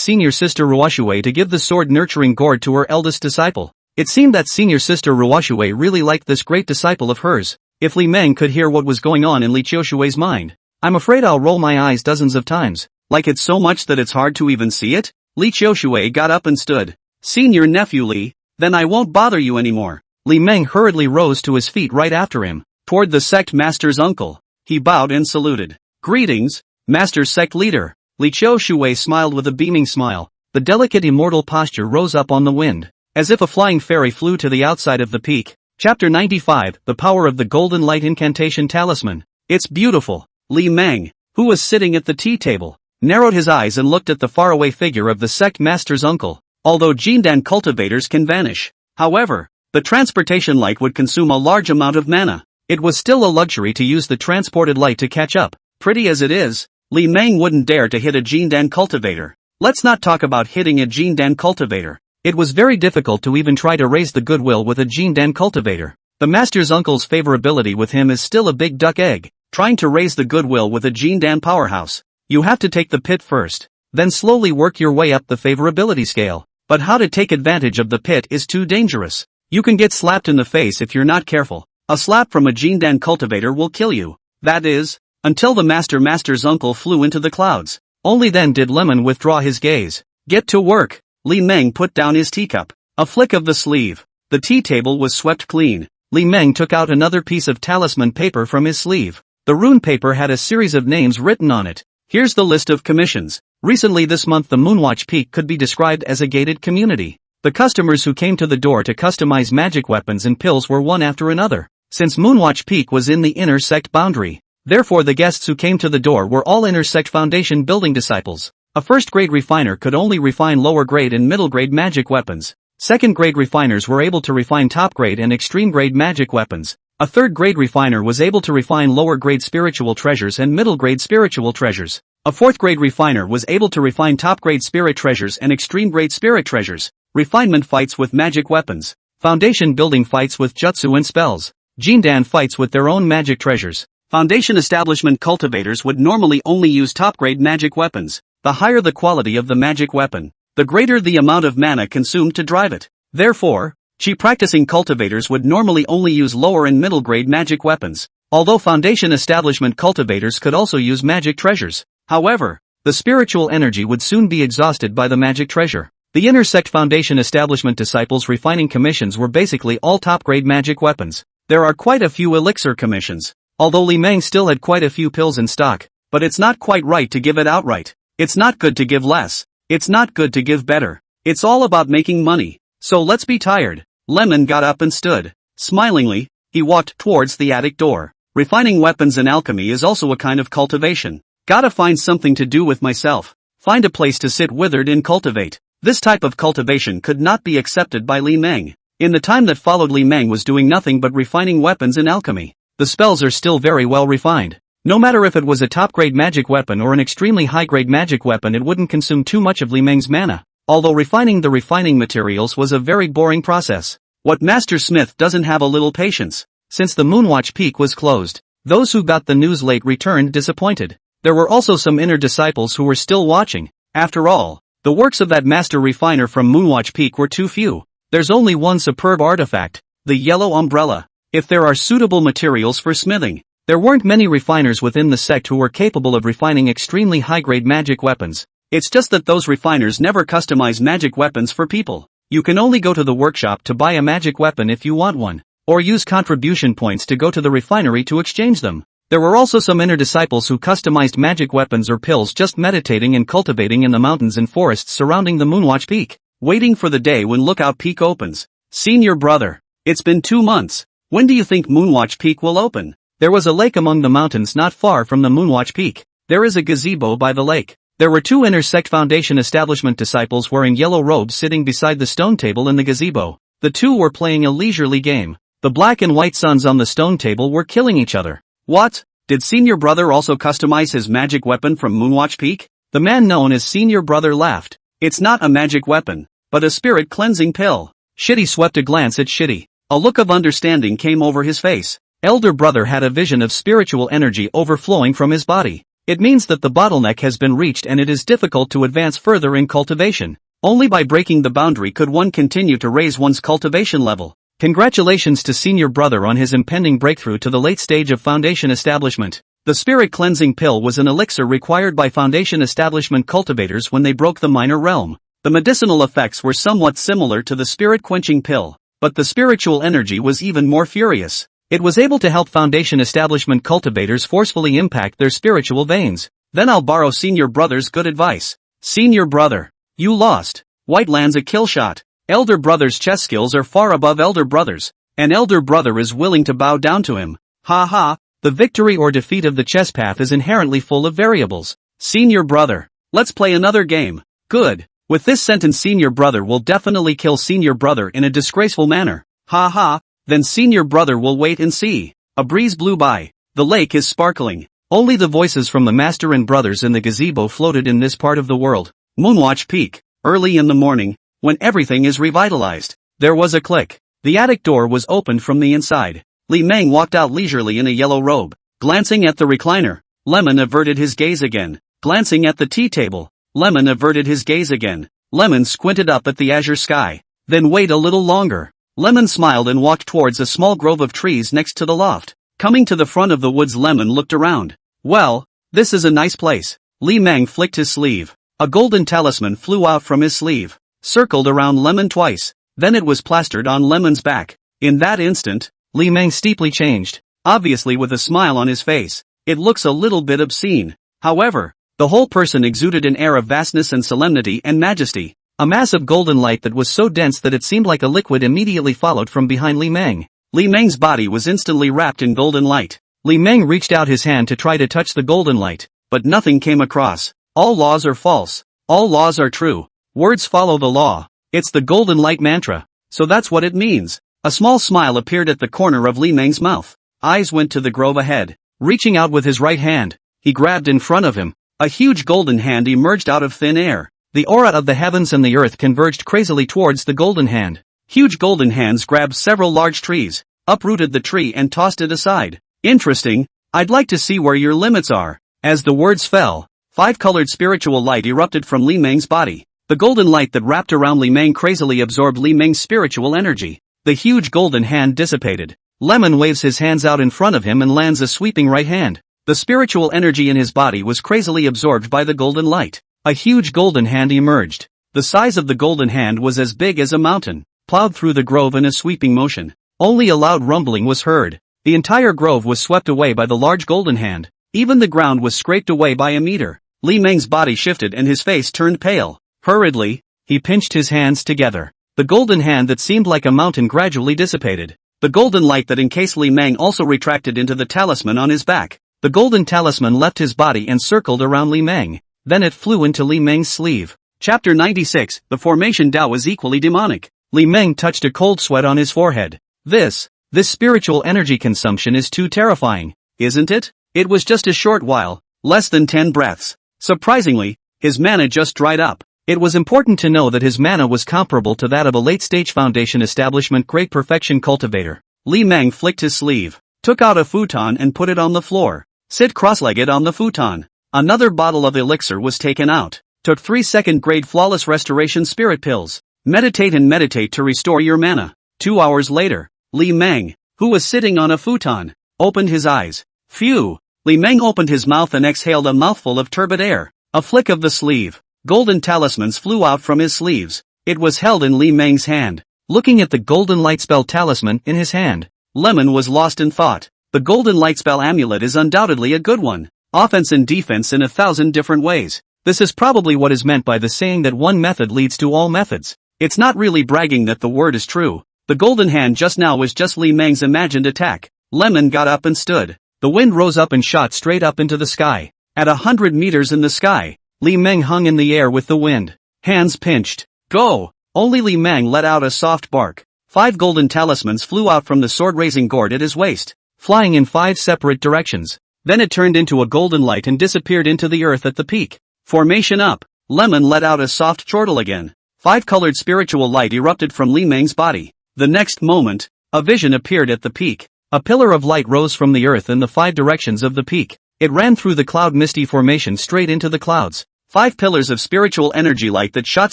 Senior Sister Ruoshui to give the sword-nurturing gourd to her eldest disciple. It seemed that Senior Sister Ruoshui really liked this great disciple of hers. If Li Meng could hear what was going on in Li Qiushui's mind, I'm afraid I'll roll my eyes dozens of times. Like it so much that it's hard to even see it? Li Qiushui got up and stood. Senior Nephew Li, then I won't bother you anymore. Li Meng hurriedly rose to his feet right after him, toward the sect master's uncle. He bowed and saluted. Greetings, Master Sect Leader. Li Qiushui smiled with a beaming smile. The delicate immortal posture rose up on the wind, as if a flying fairy flew to the outside of the peak. Chapter 95, The Power of the Golden Light Incantation Talisman. It's beautiful. Li Meng, who was sitting at the tea table, narrowed his eyes and looked at the faraway figure of the sect master's uncle. Although Jindan cultivators can vanish, however, the transportation light would consume a large amount of mana. It was still a luxury to use the transported light to catch up. Pretty as it is, Li Meng wouldn't dare to hit a Jindan cultivator. Let's not talk about hitting a Jindan cultivator. It was very difficult to even try to raise the goodwill with a Jindan cultivator. The master's uncle's favorability with him is still a big duck egg. Trying to raise the goodwill with a Jindan powerhouse, you have to take the pit first, then slowly work your way up the favorability scale. But how to take advantage of the pit is too dangerous. You can get slapped in the face if you're not careful. A slap from a Jindan cultivator will kill you. That is, until the master's uncle flew into the clouds. Only then did Lemon withdraw his gaze. Get to work. Li Meng put down his teacup. A flick of the sleeve. The tea table was swept clean. Li Meng took out another piece of talisman paper from his sleeve. The rune paper had a series of names written on it. Here's the list of commissions. Recently this month the Moonwatch Peak could be described as a gated community. The customers who came to the door to customize magic weapons and pills were one after another. Since Moonwatch Peak was in the inner sect boundary, therefore the guests who came to the door were all inner sect foundation building disciples. A first-grade refiner could only refine lower-grade and middle-grade magic weapons. Second-grade refiners were able to refine top-grade and extreme-grade magic weapons. A third-grade refiner was able to refine lower-grade spiritual treasures and middle-grade spiritual treasures. A fourth-grade refiner was able to refine top-grade spirit treasures and extreme-grade spirit treasures. Refinement fights with magic weapons. Foundation building fights with jutsu and spells. Jindan fights with their own magic treasures. Foundation establishment cultivators would normally only use top-grade magic weapons. The higher the quality of the magic weapon, the greater the amount of mana consumed to drive it. Therefore, chi practicing cultivators would normally only use lower and middle grade magic weapons, although foundation establishment cultivators could also use magic treasures. However, the spiritual energy would soon be exhausted by the magic treasure. The inner sect foundation establishment disciples' refining commissions were basically all top-grade magic weapons. There are quite a few elixir commissions, although Li Meng still had quite a few pills in stock, but it's not quite right to give it outright. It's not good to give less. It's not good to give better. It's all about making money. So let's be tired. Lemon got up and stood. Smilingly, he walked towards the attic door. Refining weapons and alchemy is also a kind of cultivation. Gotta find something to do with myself. Find a place to sit withered and cultivate. This type of cultivation could not be accepted by Li Meng. In the time that followed, Li Meng was doing nothing but refining weapons and alchemy. The spells are still very well refined. No matter if it was a top-grade magic weapon or an extremely high-grade magic weapon, it wouldn't consume too much of Li Meng's mana. Although refining the refining materials was a very boring process. What Master Smith doesn't have a little patience. Since the Moonwatch Peak was closed, those who got the news late returned disappointed. There were also some inner disciples who were still watching. After all, The works of that master refiner from Moonwatch Peak were too few. There's only one superb artifact, the yellow umbrella. If there are suitable materials for smithing, there weren't many refiners within the sect who were capable of refining extremely high-grade magic weapons. It's just that those refiners never customize magic weapons for people. You can only go to the workshop to buy a magic weapon if you want one, or use contribution points to go to the refinery to exchange them. There were also some inner disciples who customized magic weapons or pills just meditating and cultivating in the mountains and forests surrounding the Moonwatch Peak, waiting for the day when Lookout Peak opens. Senior brother, it's been 2 months. When do you think Moonwatch Peak will open? There was a lake among the mountains not far from the Moonwatch Peak. There is a gazebo by the lake. There were 2 Inner Sect Foundation establishment disciples wearing yellow robes sitting beside the stone table in the gazebo. The 2 were playing a leisurely game. The black and white suns on the stone table were killing each other. What? Did Senior Brother also customize his magic weapon from Moonwatch Peak? The man known as Senior Brother laughed. It's not a magic weapon, but a spirit cleansing pill. Shitty swept a glance at Shitty. A look of understanding came over his face. Elder Brother had a vision of spiritual energy overflowing from his body. It means that the bottleneck has been reached and it is difficult to advance further in cultivation. Only by breaking the boundary could one continue to raise one's cultivation level. Congratulations to Senior Brother on his impending breakthrough to the late stage of Foundation establishment. The spirit cleansing pill was an elixir required by Foundation establishment cultivators when they broke the minor realm. The medicinal effects were somewhat similar to the spirit quenching pill, but the spiritual energy was even more furious. It was able to help Foundation establishment cultivators forcefully impact their spiritual veins. Then I'll borrow Senior Brother's good advice. Senior Brother, you lost. White lands a kill shot. Elder Brother's chess skills are far above Elder Brother's, and Elder Brother is willing to bow down to him. Ha ha, the victory or defeat of the chess path is inherently full of variables. Senior Brother, let's play another game. Good. With this sentence Senior Brother will definitely kill Senior Brother in a disgraceful manner. Ha ha, then Senior Brother will wait and see. A breeze blew by. The lake is sparkling. Only the voices from the Master and brothers in the gazebo floated in this part of the world. Moonwatch Peak, early in the morning, when everything is revitalized. There was a click. The attic door was opened from the inside. Li Meng walked out leisurely in a yellow robe. Glancing at the recliner, Lemon averted his gaze again. Glancing at the tea table, Lemon averted his gaze again. Lemon squinted up at the azure sky. Then wait a little longer. Lemon smiled and walked towards a small grove of trees next to the loft. Coming to the front of the woods, Lemon looked around. Well, this is a nice place. Li Meng flicked his sleeve. A golden talisman flew out from his sleeve, circled around Lemon twice, then it was plastered on Lemon's back. In that instant, Li Meng steeply changed, obviously with a smile on his face. It looks a little bit obscene. However, the whole person exuded an air of vastness and solemnity and majesty. A mass of golden light that was so dense that it seemed like a liquid immediately followed from behind Li Meng. Li Meng's body was instantly wrapped in golden light. Li Meng reached out his hand to try to touch the golden light, but nothing came across. All laws are false. All laws are true. Words follow the law. It's the golden light mantra. So that's what it means. A small smile appeared at the corner of Li Meng's mouth. Eyes went to the grove ahead. Reaching out with his right hand, he grabbed in front of him. A huge golden hand emerged out of thin air. The aura of the heavens and the earth converged crazily towards the golden hand. Huge golden hands grabbed several large trees, uprooted the tree and tossed it aside. Interesting. I'd like to see where your limits are. As the words fell, 5-colored spiritual light erupted from Li Meng's body. The golden light that wrapped around Li Meng crazily absorbed Li Meng's spiritual energy. The huge golden hand dissipated. Lemon waves his hands out in front of him and lands a sweeping right hand. The spiritual energy in his body was crazily absorbed by the golden light. A huge golden hand emerged. The size of the golden hand was as big as a mountain, plowed through the grove in a sweeping motion. Only a loud rumbling was heard. The entire grove was swept away by the large golden hand. Even the ground was scraped away by a meteor. Li Meng's body shifted and his face turned pale. Hurriedly, he pinched his hands together. The golden hand that seemed like a mountain gradually dissipated. The golden light that encased Li Meng also retracted into the talisman on his back. The golden talisman left his body and circled around Li Meng. Then it flew into Li Meng's sleeve. Chapter 96, The Formation Tao is equally demonic. Li Meng touched a cold sweat on his forehead. This spiritual energy consumption is too terrifying, isn't it? It was just a short while, less than 10 breaths. Surprisingly, his mana just dried up. It was important to know that his mana was comparable to that of a late-stage Foundation establishment Great Perfection cultivator. Li Meng flicked his sleeve, took out a futon and put it on the floor. Sit cross-legged on the futon. Another bottle of elixir was taken out. Took 3 second grade flawless restoration spirit pills. Meditate and meditate to restore your mana. 2 hours later, Li Meng, who was sitting on a futon, opened his eyes. Phew! Li Meng opened his mouth and exhaled a mouthful of turbid air. A flick of the sleeve. Golden talismans flew out from his sleeves. It was held in Li Meng's hand. Looking at the golden light spell talisman in his hand, Lemon was lost in thought. The golden light spell amulet is undoubtedly a good one. Offense and defense in 1,000 different ways. This is probably what is meant by the saying that one method leads to all methods. It's not really bragging that the word is true. The golden hand just now was just Li Meng's imagined attack. Lemon got up and stood. The wind rose up and shot straight up into the sky. At 100 meters in the sky, Li Meng hung in the air with the wind. Hands pinched. Go! Only Li Meng let out a soft bark. 5 golden talismans flew out from the sword-raising gourd at his waist, flying in 5 separate directions. Then it turned into a golden light and disappeared into the earth at the peak. Formation up. Lemon let out a soft chortle again. 5-colored spiritual light erupted from Li Meng's body. The next moment, a vision appeared at the peak. A pillar of light rose from the earth in the 5 directions of the peak. It ran through the cloud misty formation straight into the clouds. 5 pillars of spiritual energy light that shot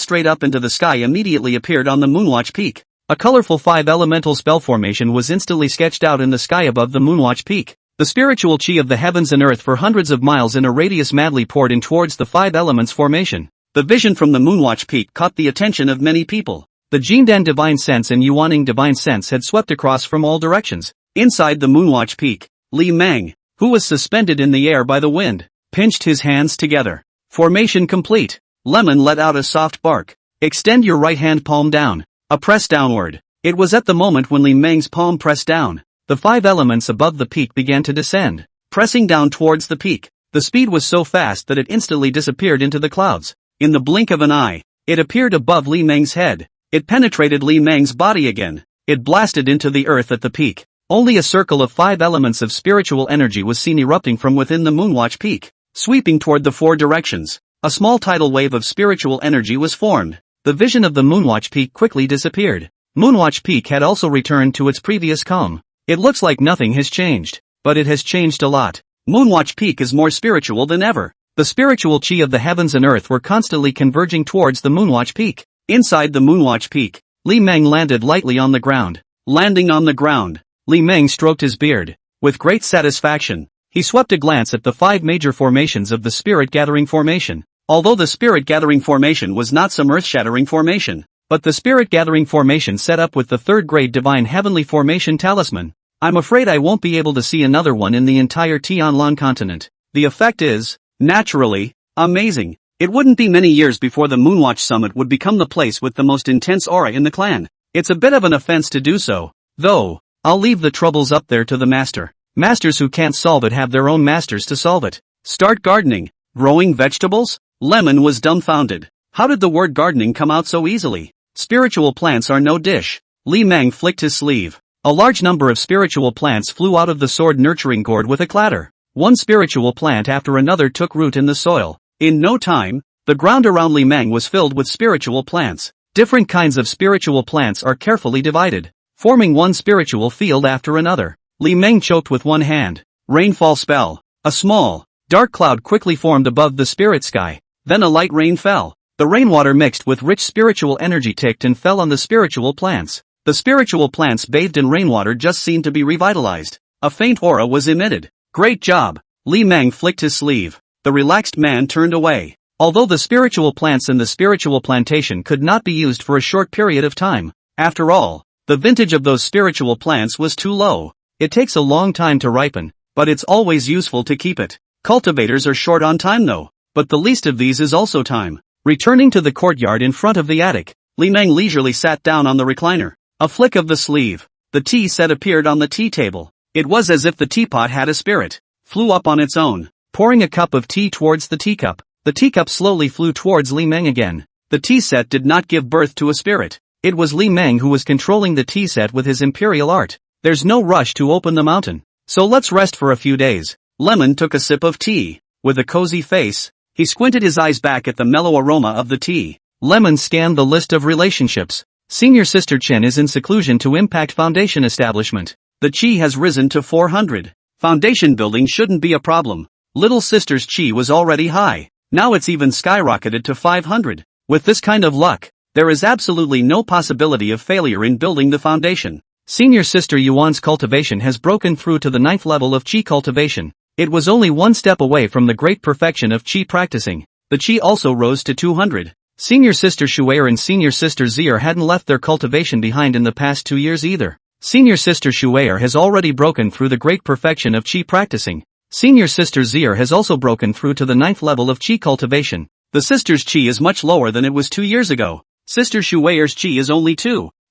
straight up into the sky immediately appeared on the Moonwatch Peak. A colorful 5 elemental spell formation was instantly sketched out in the sky above the Moonwatch Peak. The spiritual chi of the heavens and earth for hundreds of miles in a radius madly poured in towards the 5 elements formation. The vision from the Moonwatch Peak caught the attention of many people. The Jindan Divine Sense and Yuaning Divine Sense had swept across from all directions. Inside the Moonwatch Peak, Li Meng, who was suspended in the air by the wind, pinched his hands together. Formation complete. Lemon let out a soft bark. Extend your right hand palm down. A press downward. It was at the moment when Li Meng's palm pressed down. The 5 elements above the peak began to descend, pressing down towards the peak. The speed was so fast that it instantly disappeared into the clouds. In the blink of an eye, it appeared above Li Meng's head. It penetrated Li Meng's body again. It blasted into the earth at the peak. Only a circle of 5 elements of spiritual energy was seen erupting from within the Moonwatch Peak, sweeping toward the 4 directions. A small tidal wave of spiritual energy was formed. The vision of the Moonwatch Peak quickly disappeared. Moonwatch Peak had also returned to its previous calm. It looks like nothing has changed, but it has changed a lot. Moonwatch Peak is more spiritual than ever. The spiritual chi of the heavens and earth were constantly converging towards the Moonwatch Peak. Inside the Moonwatch Peak, Li Meng landed lightly on the ground. Landing on the ground, Li Meng stroked his beard. With great satisfaction, he swept a glance at the 5 major formations of the Spirit Gathering Formation. Although the Spirit Gathering Formation was not some earth-shattering formation, but the Spirit Gathering Formation set up with the 3rd grade Divine Heavenly Formation Talisman, I'm afraid I won't be able to see another one in the entire Tianlan continent. The effect is, naturally, amazing. It wouldn't be many years before the Moonwatch Summit would become the place with the most intense aura in the clan. It's a bit of an offense to do so, though. I'll leave the troubles up there to the master. Masters who can't solve it have their own masters to solve it. Start gardening. Growing vegetables? Lemon was dumbfounded. How did the word gardening come out so easily? Spiritual plants are no dish. Li Meng flicked his sleeve. A large number of spiritual plants flew out of the sword nurturing gourd with a clatter. One spiritual plant after another took root in the soil. In no time, the ground around Li Meng was filled with spiritual plants. Different kinds of spiritual plants are carefully divided, forming one spiritual field after another. Li Meng choked with one hand. Rainfall spell. A small, dark cloud quickly formed above the spirit sky. Then a light rain fell. The rainwater mixed with rich spiritual energy ticked and fell on the spiritual plants. The spiritual plants bathed in rainwater just seemed to be revitalized. A faint aura was emitted. Great job. Li Meng flicked his sleeve. The relaxed man turned away. Although the spiritual plants in the spiritual plantation could not be used for a short period of time, after all, the vintage of those spiritual plants was too low. It takes a long time to ripen, but it's always useful to keep it. Cultivators are short on time though, but the least of these is also time. Returning to the courtyard in front of the attic, Li Meng leisurely sat down on the recliner. A flick of the sleeve. The tea set appeared on the tea table. It was as if the teapot had a spirit. Flew up on its own, pouring a cup of tea towards the teacup. The teacup slowly flew towards Li Meng again. The tea set did not give birth to a spirit. It was Li Meng who was controlling the tea set with his imperial art. There's no rush to open the mountain, so let's rest for a few days. Lemon took a sip of tea. With a cozy face, he squinted his eyes back at the mellow aroma of the tea. Lemon scanned the list of relationships. Senior Sister Chen is in seclusion to Impact Foundation establishment. The chi has risen to 400. Foundation building shouldn't be a problem. Little Sister's chi was already high. Now it's even skyrocketed to 500. With this kind of luck, there is absolutely no possibility of failure in building the foundation. Senior sister Yuan's cultivation has broken through to the 9th level of Qi cultivation. It was only one step away from the great perfection of Qi practicing. The Qi also rose to 200. Senior sister Shue'er and senior sister Zier hadn't left their cultivation behind in the past 2 years either. Senior sister Shue'er has already broken through the great perfection of Qi practicing. Senior sister Zier has also broken through to the 9th level of Qi cultivation. The sister's Qi is much lower than it was 2 years ago. Sister Shue'er's Qi is only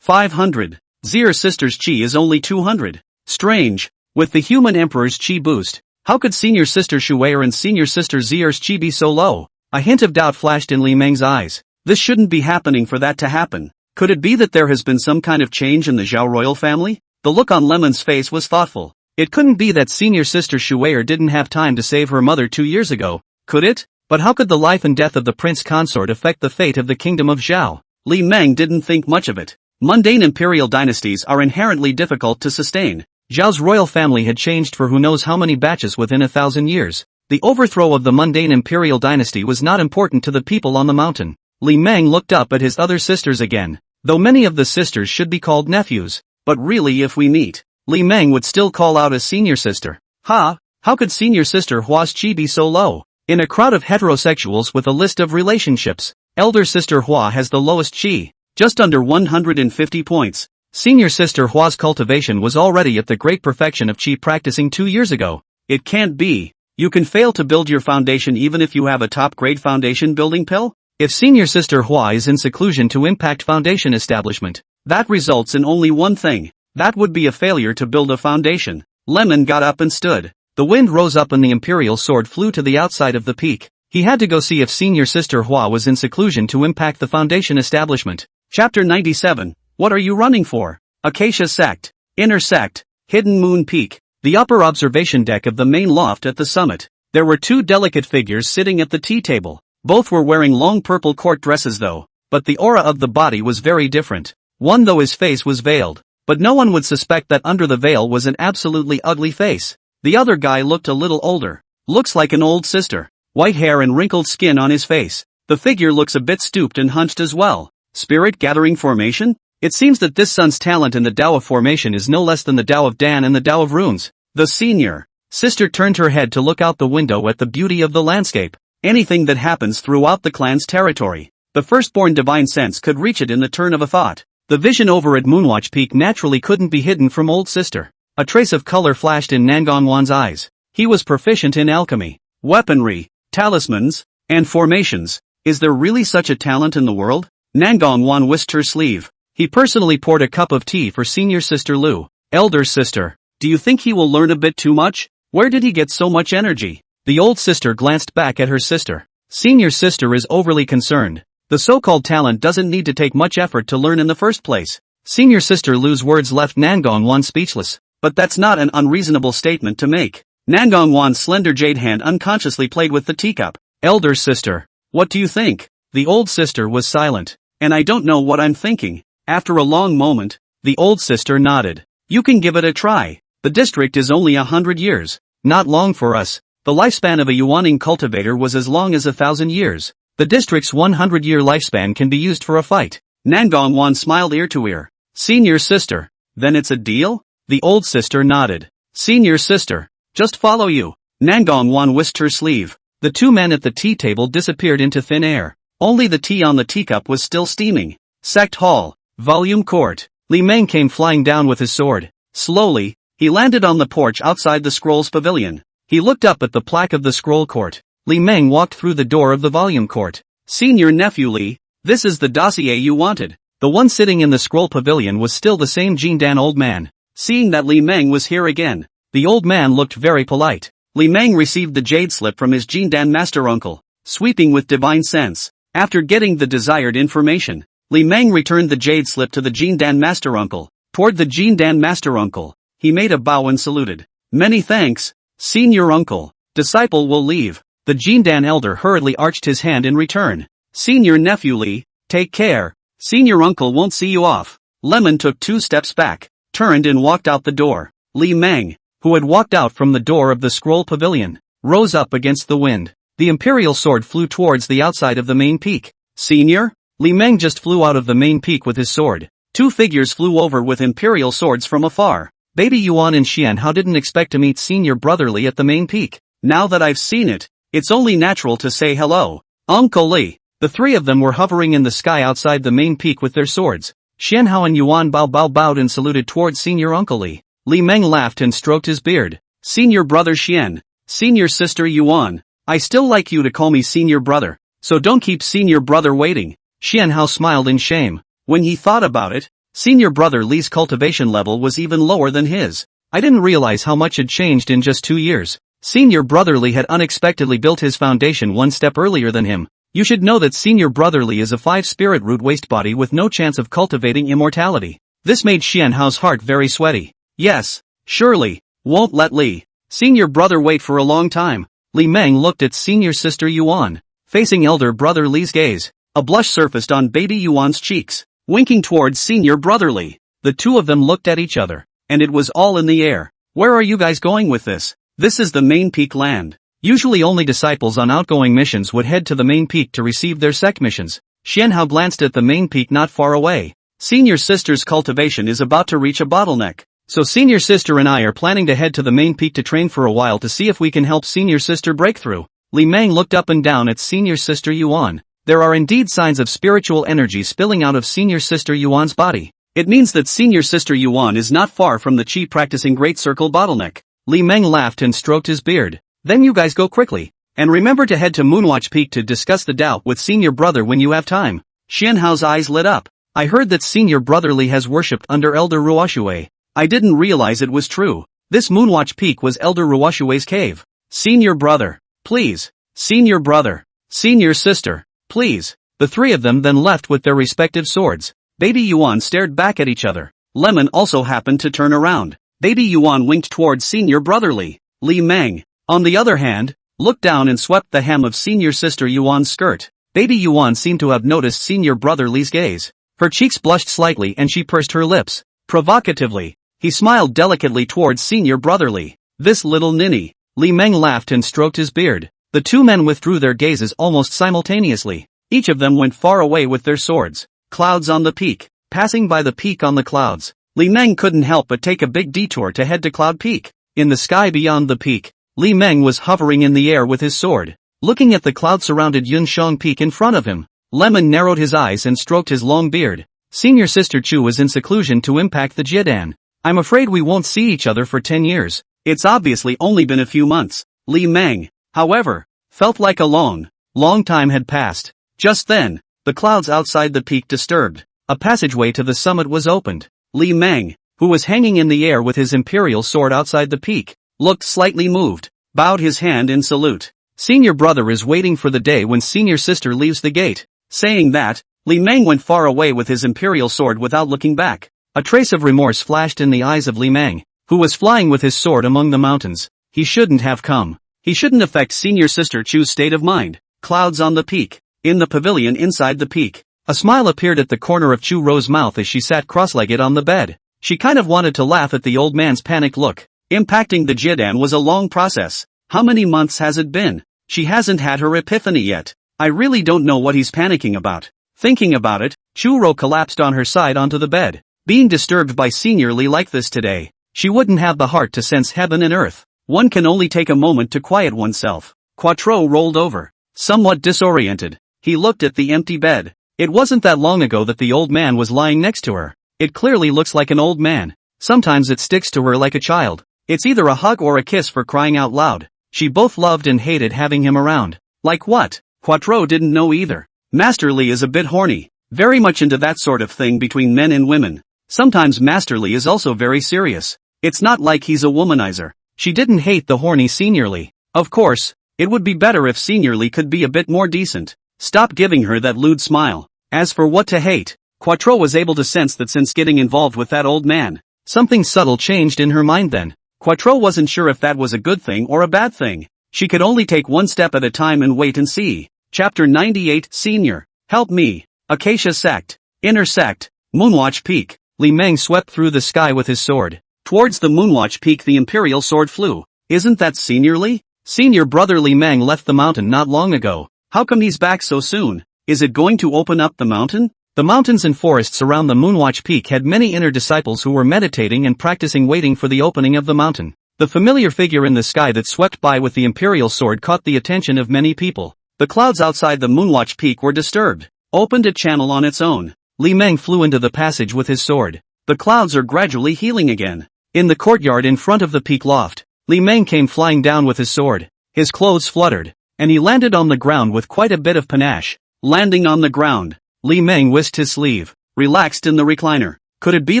500. Zier's sister's Qi is only 200. Strange. With the human emperor's Qi boost, how could senior sister Shue'er and senior sister Zier's Qi be so low? A hint of doubt flashed in Li Meng's eyes. This shouldn't be happening for that to happen. Could it be that there has been some kind of change in the Zhao royal family? The look on Lemon's face was thoughtful. It couldn't be that senior sister Shue'er didn't have time to save her mother 2 years ago, could it? But how could the life and death of the prince consort affect the fate of the kingdom of Zhao? Li Meng didn't think much of it. Mundane imperial dynasties are inherently difficult to sustain. Zhao's royal family had changed for who knows how many batches within 1,000 years. The overthrow of the mundane imperial dynasty was not important to the people on the mountain. Li Meng looked up at his other sisters again. Though many of the sisters should be called nephews, but really if we meet, Li Meng would still call out as senior sister. How could senior sister Hua's Qi be so low? In a crowd of heterosexuals with a list of relationships, elder sister Hua has the lowest Qi, just under 150 points. Senior sister Hua's cultivation was already at the great perfection of Qi practicing 2 years ago. It can't be. You can fail to build your foundation even if you have a top-grade foundation building pill? If senior sister Hua is in seclusion to impact foundation establishment, that results in only one thing. That would be a failure to build a foundation. Lemon got up and stood. The wind rose up and the imperial sword flew to the outside of the peak. He had to go see if senior sister Hua was in seclusion to impact the foundation establishment. Chapter 97. What are you running for? Acacia Sect. Inner Sect. Hidden Moon Peak. The upper observation deck of the main loft at the summit. There were 2 delicate figures sitting at the tea table. Both were wearing long purple court dresses though, but the aura of the body was very different. One though his face was veiled, but no one would suspect that under the veil was an absolutely ugly face. The other guy looked a little older. Looks like an old sister. White hair and wrinkled skin on his face. The figure looks a bit stooped and hunched as well. Spirit gathering formation? It seems that this son's talent in the Tao of formation is no less than the Tao of Dan and the Tao of runes. The senior sister turned her head to look out the window at the beauty of the landscape. Anything that happens throughout the clan's territory, the firstborn divine sense could reach it in the turn of a thought. The vision over at Moonwatch Peak naturally couldn't be hidden from old sister. A trace of color flashed in Nangongwan's eyes. He was proficient in alchemy, weaponry, talismans, and formations. Is there really such a talent in the world? Nangongwan whisked her sleeve. He personally poured a cup of tea for senior sister Lu. Elder sister, do you think he will learn a bit too much? Where did he get so much energy? The old sister glanced back at her sister. Senior sister is overly concerned. The so-called talent doesn't need to take much effort to learn in the first place. Senior sister Lu's words left Nangongwan speechless. But that's not an unreasonable statement to make. Nangongwan's slender jade hand unconsciously played with the teacup. Elder sister, what do you think? The old sister was silent. And I don't know what I'm thinking. After a long moment, the old sister nodded. You can give it a try. The district is only 100 years. Not long for us. The lifespan of a Yuaning cultivator was as long as 1,000 years. The district's 100-year lifespan can be used for a fight. Nangongwan smiled ear to ear. Senior sister, then it's a deal? The old sister nodded. Senior sister, just follow you. Nangongwan whisked her sleeve. The 2 men at the tea table disappeared into thin air. Only the tea on the teacup was still steaming. Sect Hall, Volume Court. Li Meng came flying down with his sword. Slowly, he landed on the porch outside the Scrolls Pavilion. He looked up at the plaque of the Scroll Court. Li Meng walked through the door of the Volume Court. Senior nephew Li, this is the dossier you wanted. The one sitting in the Scroll Pavilion was still the same Jindan old man. Seeing that Li Meng was here again, the old man looked very polite. Li Meng received the jade slip from his Jindan master uncle, sweeping with divine sense. After getting the desired information, Li Meng returned the jade slip to the Jindan master uncle. Toward the Jindan master uncle, he made a bow and saluted. Many thanks, senior uncle. Disciple will leave. The Jindan elder hurriedly arched his hand in return. Senior nephew Li, take care. Senior uncle won't see you off. Lemon took 2 steps back, turned and walked out the door. Li Meng, who had walked out from the door of the Scroll Pavilion, rose up against the wind. The imperial sword flew towards the outside of the main peak. Senior? Li Meng just flew out of the main peak with his sword. Two figures flew over with imperial swords from afar. Baby Yuan and Xianhao didn't expect to meet senior brother Li at the main peak. Now that I've seen it, it's only natural to say hello. Uncle Li. The three of them were hovering in the sky outside the main peak with their swords. Xianhao and Yuan bowed and saluted towards senior Uncle Li. Li Meng laughed and stroked his beard. Senior brother Xian. Senior sister Yuan. I still like you to call me senior brother, so don't keep senior brother waiting. Xianhao smiled in shame. When he thought about it, senior brother Li's cultivation level was even lower than his. I didn't realize how much had changed in just 2 years. Senior brother Li had unexpectedly built his foundation one step earlier than him. You should know that senior brother Li is a 5-spirit root waste body with no chance of cultivating immortality. This made Xianhao's heart very sweaty. Yes, surely, won't let Li, senior brother wait for a long time. Li Meng looked at senior sister Yuan, facing elder brother Li's gaze. A blush surfaced on baby Yuan's cheeks, winking towards senior brother Li. The two of them looked at each other, and it was all in the air. Where are you guys going with this? This is the main peak land. Usually only disciples on outgoing missions would head to the main peak to receive their sect missions. Xianhao glanced at the main peak not far away. Senior sister's cultivation is about to reach a bottleneck. So senior sister and I are planning to head to the main peak to train for a while to see if we can help senior sister break through. Li Meng looked up and down at senior sister Yuan. There are indeed signs of spiritual energy spilling out of senior sister Yuan's body. It means that senior sister Yuan is not far from the chi practicing great circle bottleneck. Li Meng laughed and stroked his beard. Then you guys go quickly. And remember to head to Moonwatch Peak to discuss the doubt with senior brother when you have time. Xianhao's eyes lit up. I heard that senior brother Li has worshipped under Elder Ruoshui. I didn't realize it was true. This Moonwatch Peak was Elder Ruoshui's cave. Senior brother, please. Senior brother. Senior sister, please. The three of them then left with their respective swords. Baby Yuan stared back at each other. Lemon also happened to turn around. Baby Yuan winked towards senior brother Li. Li Meng, on the other hand, looked down and swept the hem of senior sister Yuan's skirt. Baby Yuan seemed to have noticed senior brother Li's gaze. Her cheeks blushed slightly and she pursed her lips. Provocatively, he smiled delicately towards senior brother Li. This little ninny. Li Meng laughed and stroked his beard. The two men withdrew their gazes almost simultaneously. Each of them went far away with their swords. Clouds on the peak. Passing by the peak on the clouds, Li Meng couldn't help but take a big detour to head to Cloud Peak. In the sky beyond the peak, Li Meng was hovering in the air with his sword, looking at the cloud-surrounded Yunshang Peak in front of him. Lemon narrowed his eyes and stroked his long beard. Senior sister Chu was in seclusion to impact the Jidan. I'm afraid we won't see each other for 10 years. It's obviously only been a few months. Li Meng, however, felt like a long time had passed. Just then, the clouds outside the peak disturbed. A passageway to the summit was opened. Li Meng, who was hanging in the air with his imperial sword outside the peak, looked slightly moved, bowed his hand in salute. Senior brother is waiting for the day when senior sister leaves the gate. Saying that, Li Meng went far away with his imperial sword without looking back. A trace of remorse flashed in the eyes of Li Meng, who was flying with his sword among the mountains. He shouldn't have come. He shouldn't affect senior sister Chu's state of mind. Clouds on the peak. In the pavilion inside the peak, a smile appeared at the corner of Chu Ro's mouth as she sat cross-legged on the bed. She kind of wanted to laugh at the old man's panicked look. Impacting the Jidan was a long process. How many months has it been? She hasn't had her epiphany yet. I really don't know what he's panicking about. Thinking about it, Chu Ro collapsed on her side onto the bed. Being disturbed by Senior Li like this today, she wouldn't have the heart to sense heaven and earth. One can only take a moment to quiet oneself. Quattro rolled over, somewhat disoriented. He looked at the empty bed. It wasn't that long ago that the old man was lying next to her. It clearly looks like an old man. Sometimes it sticks to her like a child. It's either a hug or a kiss for crying out loud. She both loved and hated having him around. Like what? Quattro didn't know either. Master Li is a bit horny. Very much into that sort of thing between men and women. Sometimes Master Li is also very serious. It's not like he's a womanizer. She didn't hate the horny Senior Li. Of course, it would be better if Senior Li could be a bit more decent. Stop giving her that lewd smile. As for what to hate, Quattro was able to sense that since getting involved with that old man, something subtle changed in her mind then. Quattro wasn't sure if that was a good thing or a bad thing. She could only take one step at a time and wait and see. Chapter 98 Senior. Help me. Acacia Sect. Inner Sect. Moonwatch Peak. Li Meng swept through the sky with his sword. Towards the Moonwatch Peak the Imperial sword flew. Isn't that Senior Li? Senior brother Li Meng left the mountain not long ago. How come he's back so soon? Is it going to open up the mountain? The mountains and forests around the Moonwatch Peak had many inner disciples who were meditating and practicing, waiting for the opening of the mountain. The familiar figure in the sky that swept by with the imperial sword caught the attention of many people. The clouds outside the Moonwatch Peak were disturbed. Opened a channel on its own. Li Meng flew into the passage with his sword. The clouds are gradually healing again. In the courtyard in front of the peak loft, Li Meng came flying down with his sword. His clothes fluttered, and he landed on the ground with quite a bit of panache. Landing on the ground, Li Meng whisked his sleeve, relaxed in the recliner. Could it be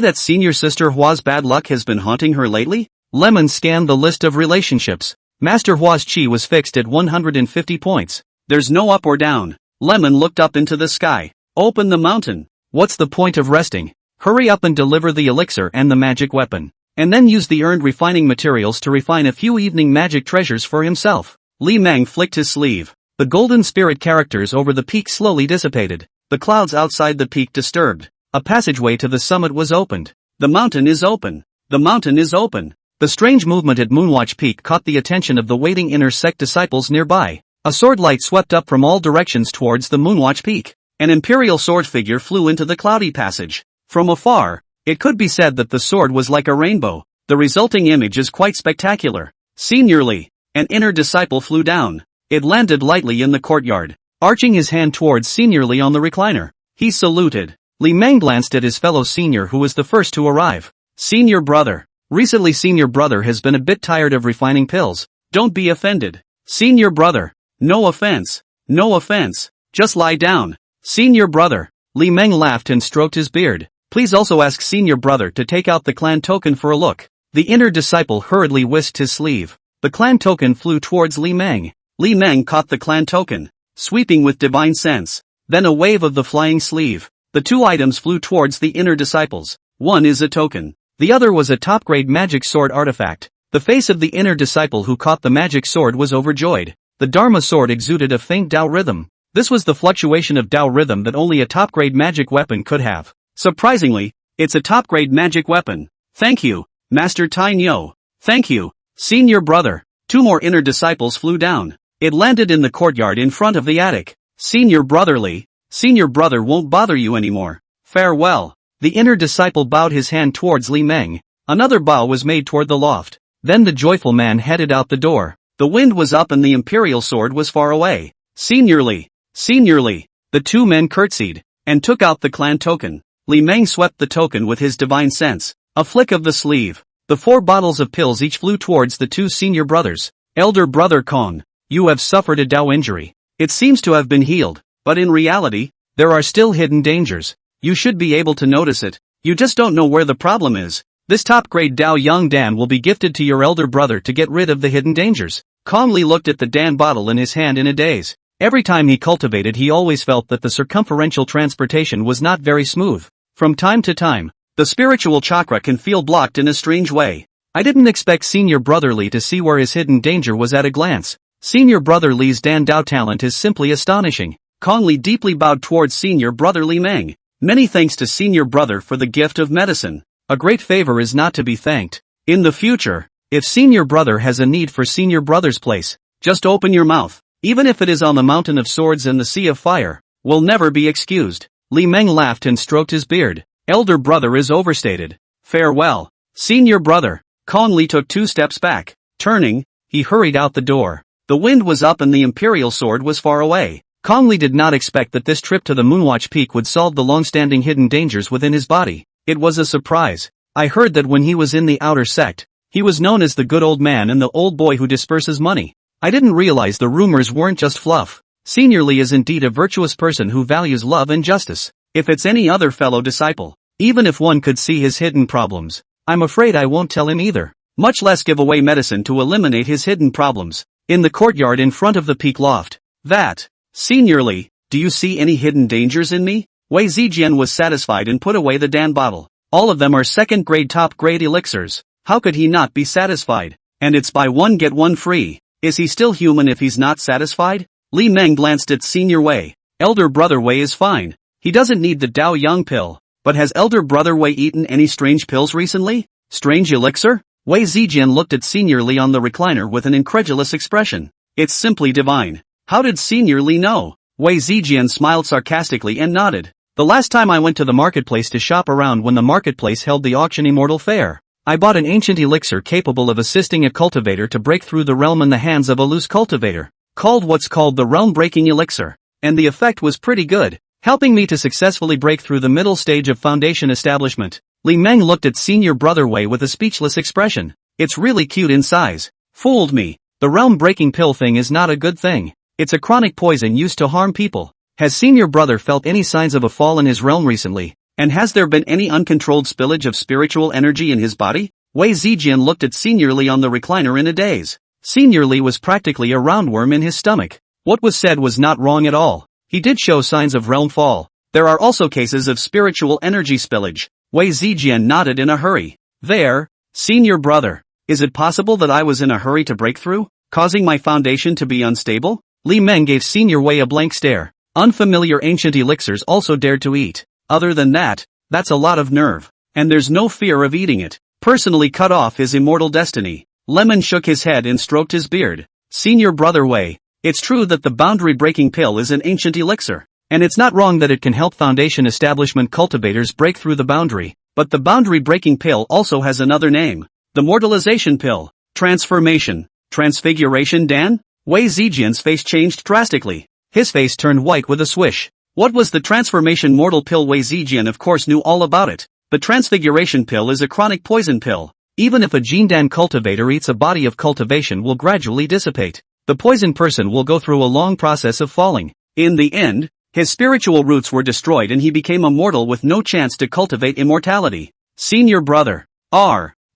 that senior sister Hua's bad luck has been haunting her lately? Lemon scanned the list of relationships. Master Hua's chi was fixed at 150 points. There's no up or down. Lemon looked up into the sky. Open the mountain. What's the point of resting? Hurry up and deliver the elixir and the magic weapon. And then use the earned refining materials to refine a few evening magic treasures for himself. Li Meng flicked his sleeve. The golden spirit characters over the peak slowly dissipated. The clouds outside the peak disturbed. A passageway to the summit was opened. The mountain is open. The mountain is open. The strange movement at Moonwatch Peak caught the attention of the waiting inner sect disciples nearby. A sword light swept up from all directions towards the Moonwatch Peak. An imperial sword figure flew into the cloudy passage. From afar, it could be said that the sword was like a rainbow. The resulting image is quite spectacular. Senior Li, an inner disciple, flew down. It landed lightly in the courtyard, arching his hand towards Senior Li on the recliner. He saluted. Li Meng glanced at his fellow senior who was the first to arrive. Senior brother. Recently senior brother has been a bit tired of refining pills. Don't be offended. Senior brother. No offense. No offense. Just lie down. Senior brother. Li Meng laughed and stroked his beard. Please also ask senior brother to take out the clan token for a look. The inner disciple hurriedly whisked his sleeve. The clan token flew towards Li Meng. Li Meng caught the clan token, sweeping with divine sense. Then a wave of the flying sleeve. The two items flew towards the inner disciples. One is a token. The other was a top-grade magic sword artifact. The face of the inner disciple who caught the magic sword was overjoyed. The Dharma sword exuded a faint Tao rhythm. This was the fluctuation of Tao rhythm that only a top-grade magic weapon could have. Surprisingly, it's a top-grade magic weapon. Thank you, Master Tai Nyo. Thank you, senior brother. Two more inner disciples flew down. It landed in the courtyard in front of the attic. Senior brotherly. Senior brother won't bother you anymore. Farewell. The inner disciple bowed his hand towards Li Meng. Another bow was made toward the loft. Then the joyful man headed out the door. The wind was up and the imperial sword was far away. Senior Li. Senior Li. The two men curtsied, and took out the clan token. Li Meng swept the token with his divine sense. A flick of the sleeve. The 4 bottles of pills each flew towards the two senior brothers. Elder brother Kong, you have suffered a Tao injury. It seems to have been healed, but in reality, there are still hidden dangers. You should be able to notice it. You just don't know where the problem is. This top-grade Tao Yang Dan will be gifted to your elder brother to get rid of the hidden dangers. Kong Li looked at the Dan bottle in his hand in a daze. Every time he cultivated he always felt that the circumferential transportation was not very smooth. From time to time, the spiritual chakra can feel blocked in a strange way. I didn't expect senior brother Li to see where his hidden danger was at a glance. Senior brother Li's Dan Dao talent is simply astonishing. Kong Li deeply bowed towards senior brother Li Meng. Many thanks to senior brother for the gift of medicine. A great favor is not to be thanked. In the future, if senior brother has a need for senior brother's place, just open your mouth. Even if it is on the mountain of swords and the sea of fire, will never be excused. Li Meng laughed and stroked his beard. Elder brother is overstated. Farewell, senior brother. Kong Li took 2 steps back. Turning, he hurried out the door. The wind was up and the imperial sword was far away. Kong Li did not expect that this trip to the Moonwatch Peak would solve the long-standing hidden dangers within his body. It was a surprise. I heard that when he was in the outer sect, he was known as the good old man and the old boy who disperses money. I didn't realize the rumors weren't just fluff. Senior Li is indeed a virtuous person who values love and justice. If it's any other fellow disciple, even if one could see his hidden problems, I'm afraid I won't tell him either. Much less give away medicine to eliminate his hidden problems. In the courtyard in front of the peak loft. Senior Li, do you see any hidden dangers in me? Wei Zijian was satisfied and put away the Dan bottle. All of them are second-grade top-grade elixirs. How could he not be satisfied? And it's buy one get one free. Is he still human if he's not satisfied? Li Meng glanced at Senior Wei. Elder brother Wei is fine. He doesn't need the Dao Yang pill. But has elder brother Wei eaten any strange pills recently? Strange elixir? Wei Zijian looked at Senior Li on the recliner with an incredulous expression. It's simply divine. How did Senior Li know? Wei Zijian smiled sarcastically and nodded. The last time I went to the marketplace to shop around when the marketplace held the auction Immortal Fair, I bought an ancient elixir capable of assisting a cultivator to break through the realm in the hands of a loose cultivator, called what's called the realm-breaking elixir, and the effect was pretty good, helping me to successfully break through the middle stage of foundation establishment. Li Meng looked at Senior Brother Wei with a speechless expression. It's really cute in size. Fooled me. The realm-breaking pill thing is not a good thing. It's a chronic poison used to harm people. Has Senior Brother felt any signs of a fall in his realm recently? And has there been any uncontrolled spillage of spiritual energy in his body? Wei Zijian looked at Senior Li on the recliner in a daze. Senior Li was practically a roundworm in his stomach. What was said was not wrong at all. He did show signs of realm fall. There are also cases of spiritual energy spillage. Wei Zijian nodded in a hurry. There, Senior Brother. Is it possible that I was in a hurry to break through, causing my foundation to be unstable? Li Meng gave Senior Wei a blank stare. Unfamiliar ancient elixirs also dared to eat. Other than that, that's a lot of nerve. And there's no fear of eating it. Personally cut off his immortal destiny. Lemon shook his head and stroked his beard. Senior Brother Wei, it's true that the boundary-breaking pill is an ancient elixir. And it's not wrong that it can help foundation establishment cultivators break through the boundary. But the boundary-breaking pill also has another name. The mortalization pill. Transformation. Transfiguration Dan? Wei Zijian's face changed drastically. His face turned white with a swish. What was the transformation mortal pill? Wei Zijian of course knew all about it. The transfiguration pill is a chronic poison pill. Even if a Jindan cultivator eats, a body of cultivation will gradually dissipate. The poisoned person will go through a long process of falling. In the end, his spiritual roots were destroyed and he became a mortal with no chance to cultivate immortality. Senior Brother.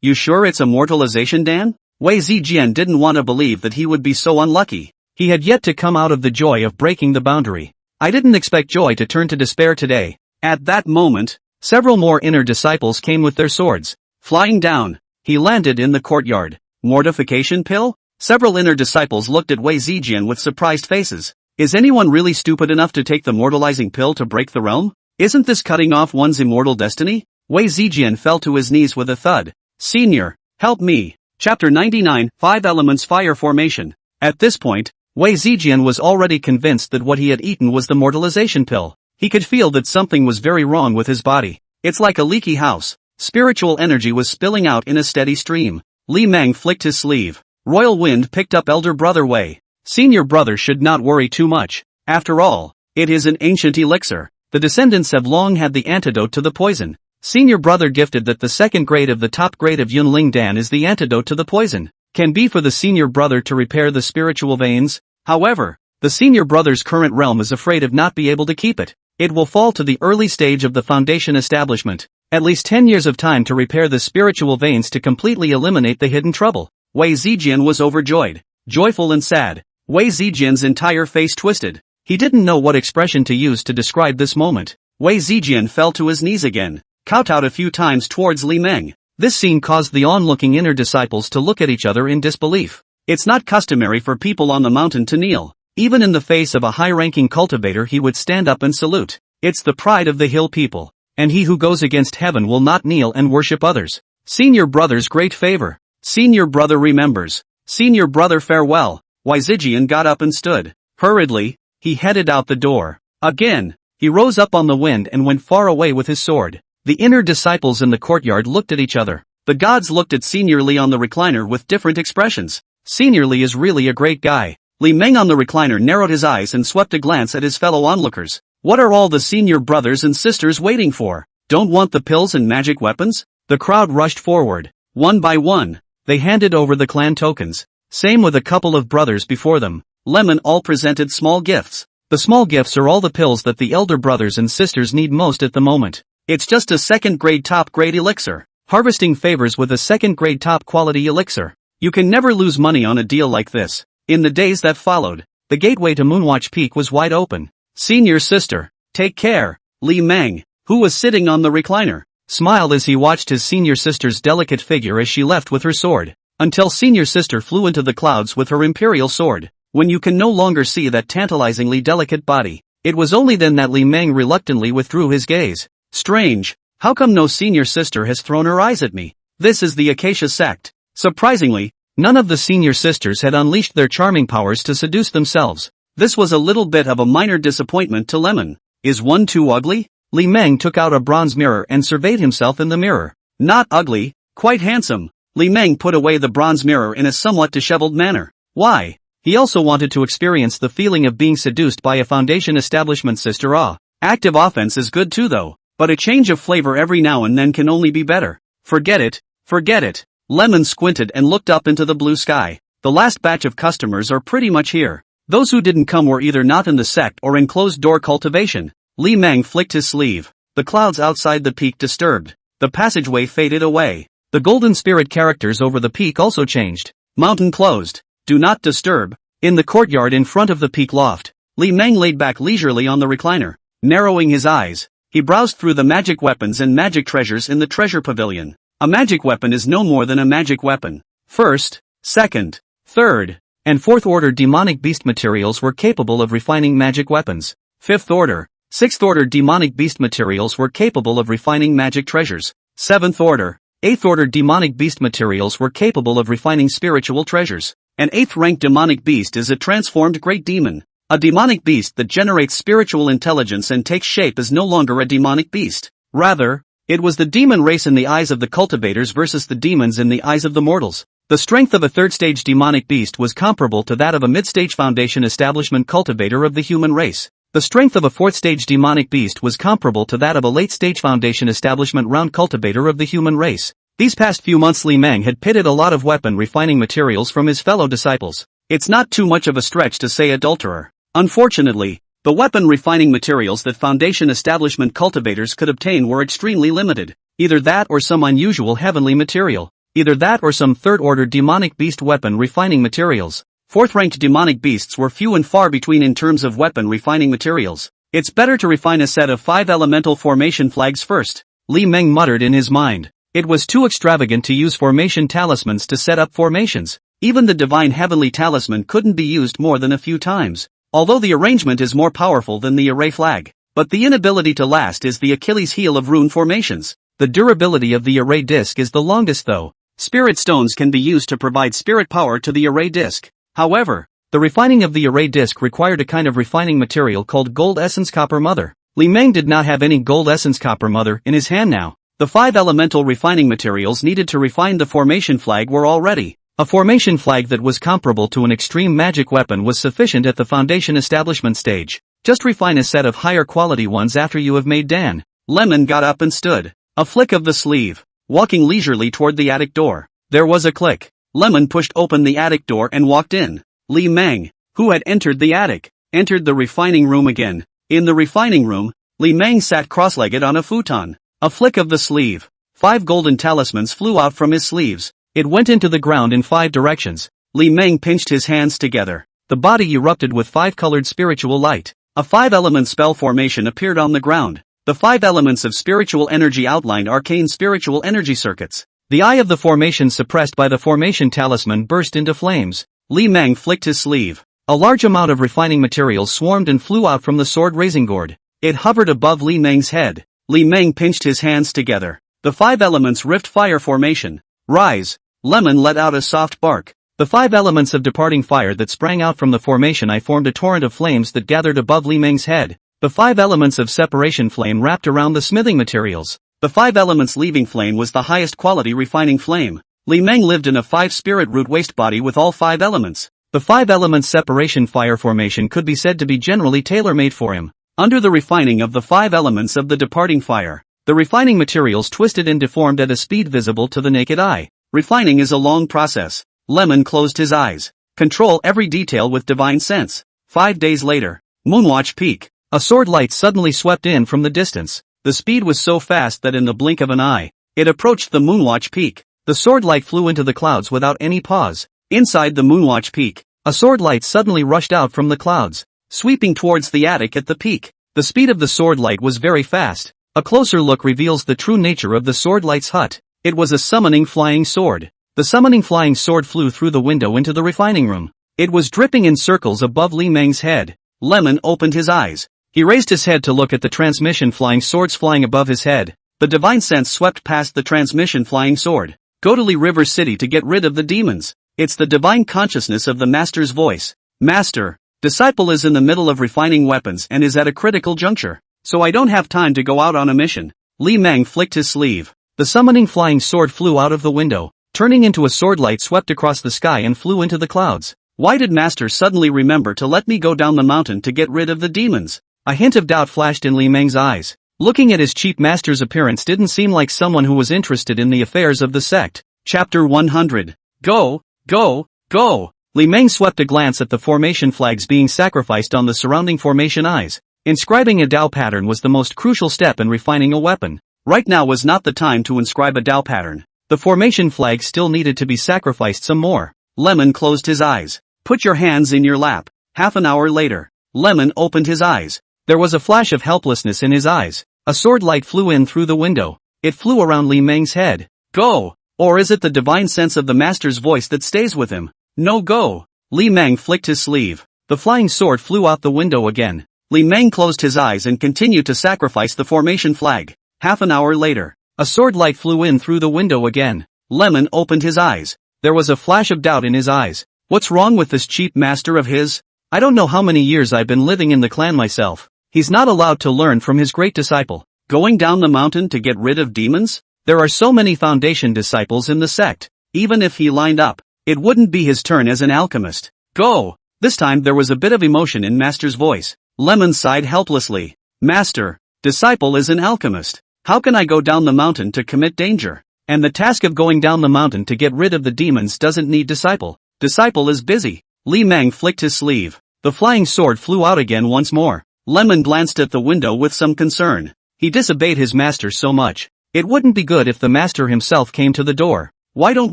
You sure it's a mortalization Dan? Wei Zijian didn't want to believe that he would be so unlucky. He had yet to come out of the joy of breaking the boundary. I didn't expect joy to turn to despair today. At that moment, several more inner disciples came with their swords. Flying down, he landed in the courtyard. Mortification pill? Several inner disciples looked at Wei Zijian with surprised faces. Is anyone really stupid enough to take the mortalizing pill to break the realm? Isn't this cutting off one's immortal destiny? Wei Zijian fell to his knees with a thud. Senior, help me. Chapter 99, 5 Elements Fire Formation. At this point, Wei Zijian was already convinced that what he had eaten was the mortalization pill. He could feel that something was very wrong with his body. It's like a leaky house. Spiritual energy was spilling out in a steady stream. Li Meng flicked his sleeve. Royal Wind picked up Elder Brother Wei. Senior Brother should not worry too much. After all, it is an ancient elixir. The descendants have long had the antidote to the poison. Senior Brother gifted that the second grade of the top grade of Yunling Dan is the antidote to the poison. Can be for the Senior Brother to repair the spiritual veins. However, the Senior Brother's current realm is afraid of not be able to keep it. It will fall to the early stage of the foundation establishment. At least 10 years of time to repair the spiritual veins to completely eliminate the hidden trouble. Wei Zijian was overjoyed, joyful and sad. Wei Zijian's entire face twisted. He didn't know what expression to use to describe this moment. Wei Zijian fell to his knees again, kowtowed a few times towards Li Meng. This scene caused the onlooking inner disciples to look at each other in disbelief. It's not customary for people on the mountain to kneel. Even in the face of a high-ranking cultivator he would stand up and salute. It's the pride of the hill people. And he who goes against heaven will not kneel and worship others. Senior Brother's great favor. Senior Brother remembers. Senior Brother farewell. Wei Zijian got up and stood. Hurriedly, he headed out the door. Again, he rose up on the wind and went far away with his sword. The inner disciples in the courtyard looked at each other. The gods looked at Senior Li on the recliner with different expressions. Senior Li is really a great guy. Li Meng on the recliner narrowed his eyes and swept a glance at his fellow onlookers. What are all the senior brothers and sisters waiting for? Don't want the pills and magic weapons? The crowd rushed forward. One by one, they handed over the clan tokens. Same with a couple of brothers before them. Lemon all presented small gifts. The small gifts are all the pills that the elder brothers and sisters need most at the moment. It's just a second grade top grade elixir. Harvesting favors with a second grade top quality elixir. You can never lose money on a deal like this. In the days that followed, the gateway to Moonwatch Peak was wide open. Senior sister, take care. Li Meng, who was sitting on the recliner, smiled as he watched his senior sister's delicate figure as she left with her sword. Until senior sister flew into the clouds with her imperial sword. When you can no longer see that tantalizingly delicate body, it was only then that Li Meng reluctantly withdrew his gaze. Strange, how come no senior sister has thrown her eyes at me? This is the Acacia Sect. Surprisingly, none of the senior sisters had unleashed their charming powers to seduce themselves. This was a little bit of a minor disappointment to Lemon. Is one too ugly? Li Meng took out a bronze mirror and surveyed himself in the mirror. Not ugly, quite handsome. Li Meng put away the bronze mirror in a somewhat disheveled manner. Why? He also wanted to experience the feeling of being seduced by a foundation establishment sister. Active offense is good too though, but a change of flavor every now and then can only be better. Forget it, forget it. Lemon squinted and looked up into the blue sky. The last batch of customers are pretty much here. Those who didn't come were either not in the sect or in closed-door cultivation. Li Meng flicked his sleeve. The clouds outside the peak disturbed. The passageway faded away. The golden spirit characters over the peak also changed. Mountain closed. Do not disturb. In the courtyard in front of the peak loft, Li Meng laid back leisurely on the recliner. Narrowing his eyes, he browsed through the magic weapons and magic treasures in the treasure pavilion. A magic weapon is no more than a magic weapon. First, second, third, and fourth order demonic beast materials were capable of refining magic weapons. Fifth order, sixth order demonic beast materials were capable of refining magic treasures. Seventh order, eighth order demonic beast materials were capable of refining spiritual treasures. An 8th rank demonic beast is a transformed great demon. A demonic beast that generates spiritual intelligence and takes shape is no longer a demonic beast. Rather, it was the demon race in the eyes of the cultivators versus the demons in the eyes of the mortals. The strength of a 3rd stage demonic beast was comparable to that of a mid-stage foundation establishment cultivator of the human race. The strength of a 4th stage demonic beast was comparable to that of a late-stage foundation establishment round cultivator of the human race. These past few months Li Meng had pitted a lot of weapon refining materials from his fellow disciples. It's not too much of a stretch to say adulterer. Unfortunately, the weapon refining materials that foundation establishment cultivators could obtain were extremely limited. Either that or some unusual heavenly material. Either that or some 3rd order demonic beast weapon refining materials. 4th ranked demonic beasts were few and far between in terms of weapon refining materials. It's better to refine a set of 5 elemental formation flags first, Li Meng muttered in his mind. It was too extravagant to use formation talismans to set up formations. Even the divine heavenly talisman couldn't be used more than a few times. Although the arrangement is more powerful than the array flag. But the inability to last is the Achilles heel of rune formations. The durability of the array disc is the longest though. Spirit stones can be used to provide spirit power to the array disc. However, the refining of the array disc required a kind of refining material called gold essence copper mother. Li Meng did not have any gold essence copper mother in his hand now. The 5 elemental refining materials needed to refine the formation flag were all ready. A formation flag that was comparable to an extreme magic weapon was sufficient at the foundation establishment stage. Just refine a set of higher quality ones after you have made Dan. Lemon got up and stood. A flick of the sleeve. Walking leisurely toward the attic door. There was a click. Lemon pushed open the attic door and walked in. Li Meng, who had entered the attic, entered the refining room again. In the refining room, Li Meng sat cross-legged on a futon. A flick of the sleeve. 5 golden talismans flew out from his sleeves. It went into the ground in 5 directions. Li Meng pinched his hands together. The body erupted with 5-colored spiritual light. A 5-element spell formation appeared on the ground. The 5 elements of spiritual energy outlined arcane spiritual energy circuits. The eye of the formation suppressed by the formation talisman burst into flames. Li Meng flicked his sleeve. A large amount of refining materials swarmed and flew out from the sword raising gourd. It hovered above Li Meng's head. Li Meng pinched his hands together. The 5 elements rift fire formation. Rise. Lemon let out a soft bark. The 5 elements of departing fire that sprang out from the formation I formed a torrent of flames that gathered above Li Meng's head. The 5 elements of separation flame wrapped around the smithing materials. The 5 elements leaving flame was the highest quality refining flame. Li Meng lived in a 5 spirit root waste body with all 5 elements. The 5 elements separation fire formation could be said to be generally tailor-made for him. Under the refining of the 5 elements of the departing fire, the refining materials twisted and deformed at a speed visible to the naked eye. Refining is a long process. Lemon closed his eyes. Control every detail with divine sense. 5 days later. Moonwatch Peak. A sword light suddenly swept in from the distance. The speed was so fast that in the blink of an eye, it approached the Moonwatch Peak. The sword light flew into the clouds without any pause. Inside the Moonwatch Peak, a sword light suddenly rushed out from the clouds, sweeping towards the attic at the peak. The speed of the sword light was very fast. A closer look reveals the true nature of the sword light's hut. It was a summoning flying sword. The summoning flying sword flew through the window into the refining room. It was dripping in circles above Li Meng's head. Lemon opened his eyes. He raised his head to look at the transmission flying swords flying above his head. The divine sense swept past the transmission flying sword. Go to Li River City to get rid of the demons. It's the divine consciousness of the master's voice. Master, disciple is in the middle of refining weapons and is at a critical juncture, so I don't have time to go out on a mission. Li Meng flicked his sleeve. The summoning flying sword flew out of the window, turning into a sword light swept across the sky and flew into the clouds. Why did Master suddenly remember to let me go down the mountain to get rid of the demons? A hint of doubt flashed in Li Meng's eyes. Looking at his cheap master's appearance didn't seem like someone who was interested in the affairs of the sect. Chapter 100. Go, go, go. Li Meng swept a glance at the formation flags being sacrificed on the surrounding formation eyes. Inscribing a Dao pattern was the most crucial step in refining a weapon. Right now was not the time to inscribe a Dao pattern. The formation flag still needed to be sacrificed some more. Lemon closed his eyes. Put your hands in your lap. Half an hour later, Lemon opened his eyes. There was a flash of helplessness in his eyes. A sword light flew in through the window. It flew around Li Meng's head. Go! Or is it the divine sense of the master's voice that stays with him? No go! Li Meng flicked his sleeve. The flying sword flew out the window again. Li Meng closed his eyes and continued to sacrifice the formation flag. Half an hour later, a sword light flew in through the window again. Lemon opened his eyes. There was a flash of doubt in his eyes. What's wrong with this cheap master of his? I don't know how many years I've been living in the clan myself. He's not allowed to learn from his great disciple. Going down the mountain to get rid of demons? There are so many foundation disciples in the sect. Even if he lined up, it wouldn't be his turn as an alchemist. Go! This time there was a bit of emotion in Master's voice. Lemon sighed helplessly. Master, disciple is an alchemist. How can I go down the mountain to commit danger? And the task of going down the mountain to get rid of the demons doesn't need disciple. Disciple is busy. Li Meng flicked his sleeve. The flying sword flew out again once more. Lemon glanced at the window with some concern. He disobeyed his master so much. It wouldn't be good if the master himself came to the door. Why don't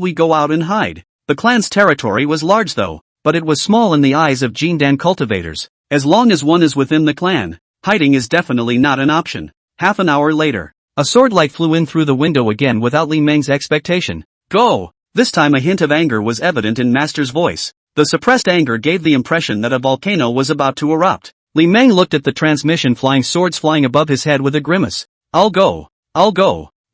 we go out and hide? The clan's territory was large though, but it was small in the eyes of Jindan cultivators. As long as one is within the clan, hiding is definitely not an option. Half an hour later, a sword light flew in through the window again without Li Meng's expectation. Go! This time a hint of anger was evident in Master's voice. The suppressed anger gave the impression that a volcano was about to erupt. Li Meng looked at the transmission flying swords flying above his head with a grimace. I'll go.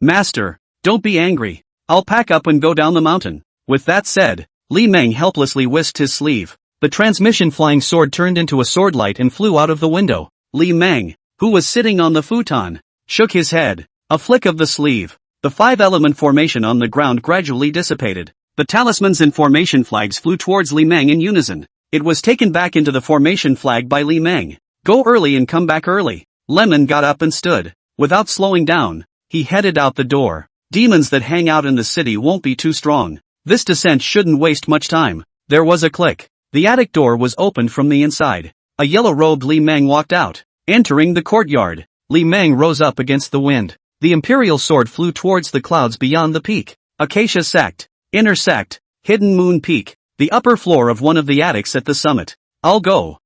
Master, don't be angry. I'll pack up and go down the mountain. With that said, Li Meng helplessly whisked his sleeve. The transmission flying sword turned into a sword light and flew out of the window. Li Meng, who was sitting on the futon, shook his head. A flick of the sleeve. The 5-element formation on the ground gradually dissipated. The talismans and formation flags flew towards Li Meng in unison. It was taken back into the formation flag by Li Meng. Go early and come back early. Lemon got up and stood. Without slowing down, he headed out the door. Demons that hang out in the city won't be too strong. This descent shouldn't waste much time. There was a click. The attic door was opened from the inside. A yellow-robed Li Meng walked out. Entering the courtyard, Li Meng rose up against the wind. The imperial sword flew towards the clouds beyond the peak. Acacia Sect, Inner Sect, Hidden Moon Peak, the upper floor of one of the attics at the summit. I'll go.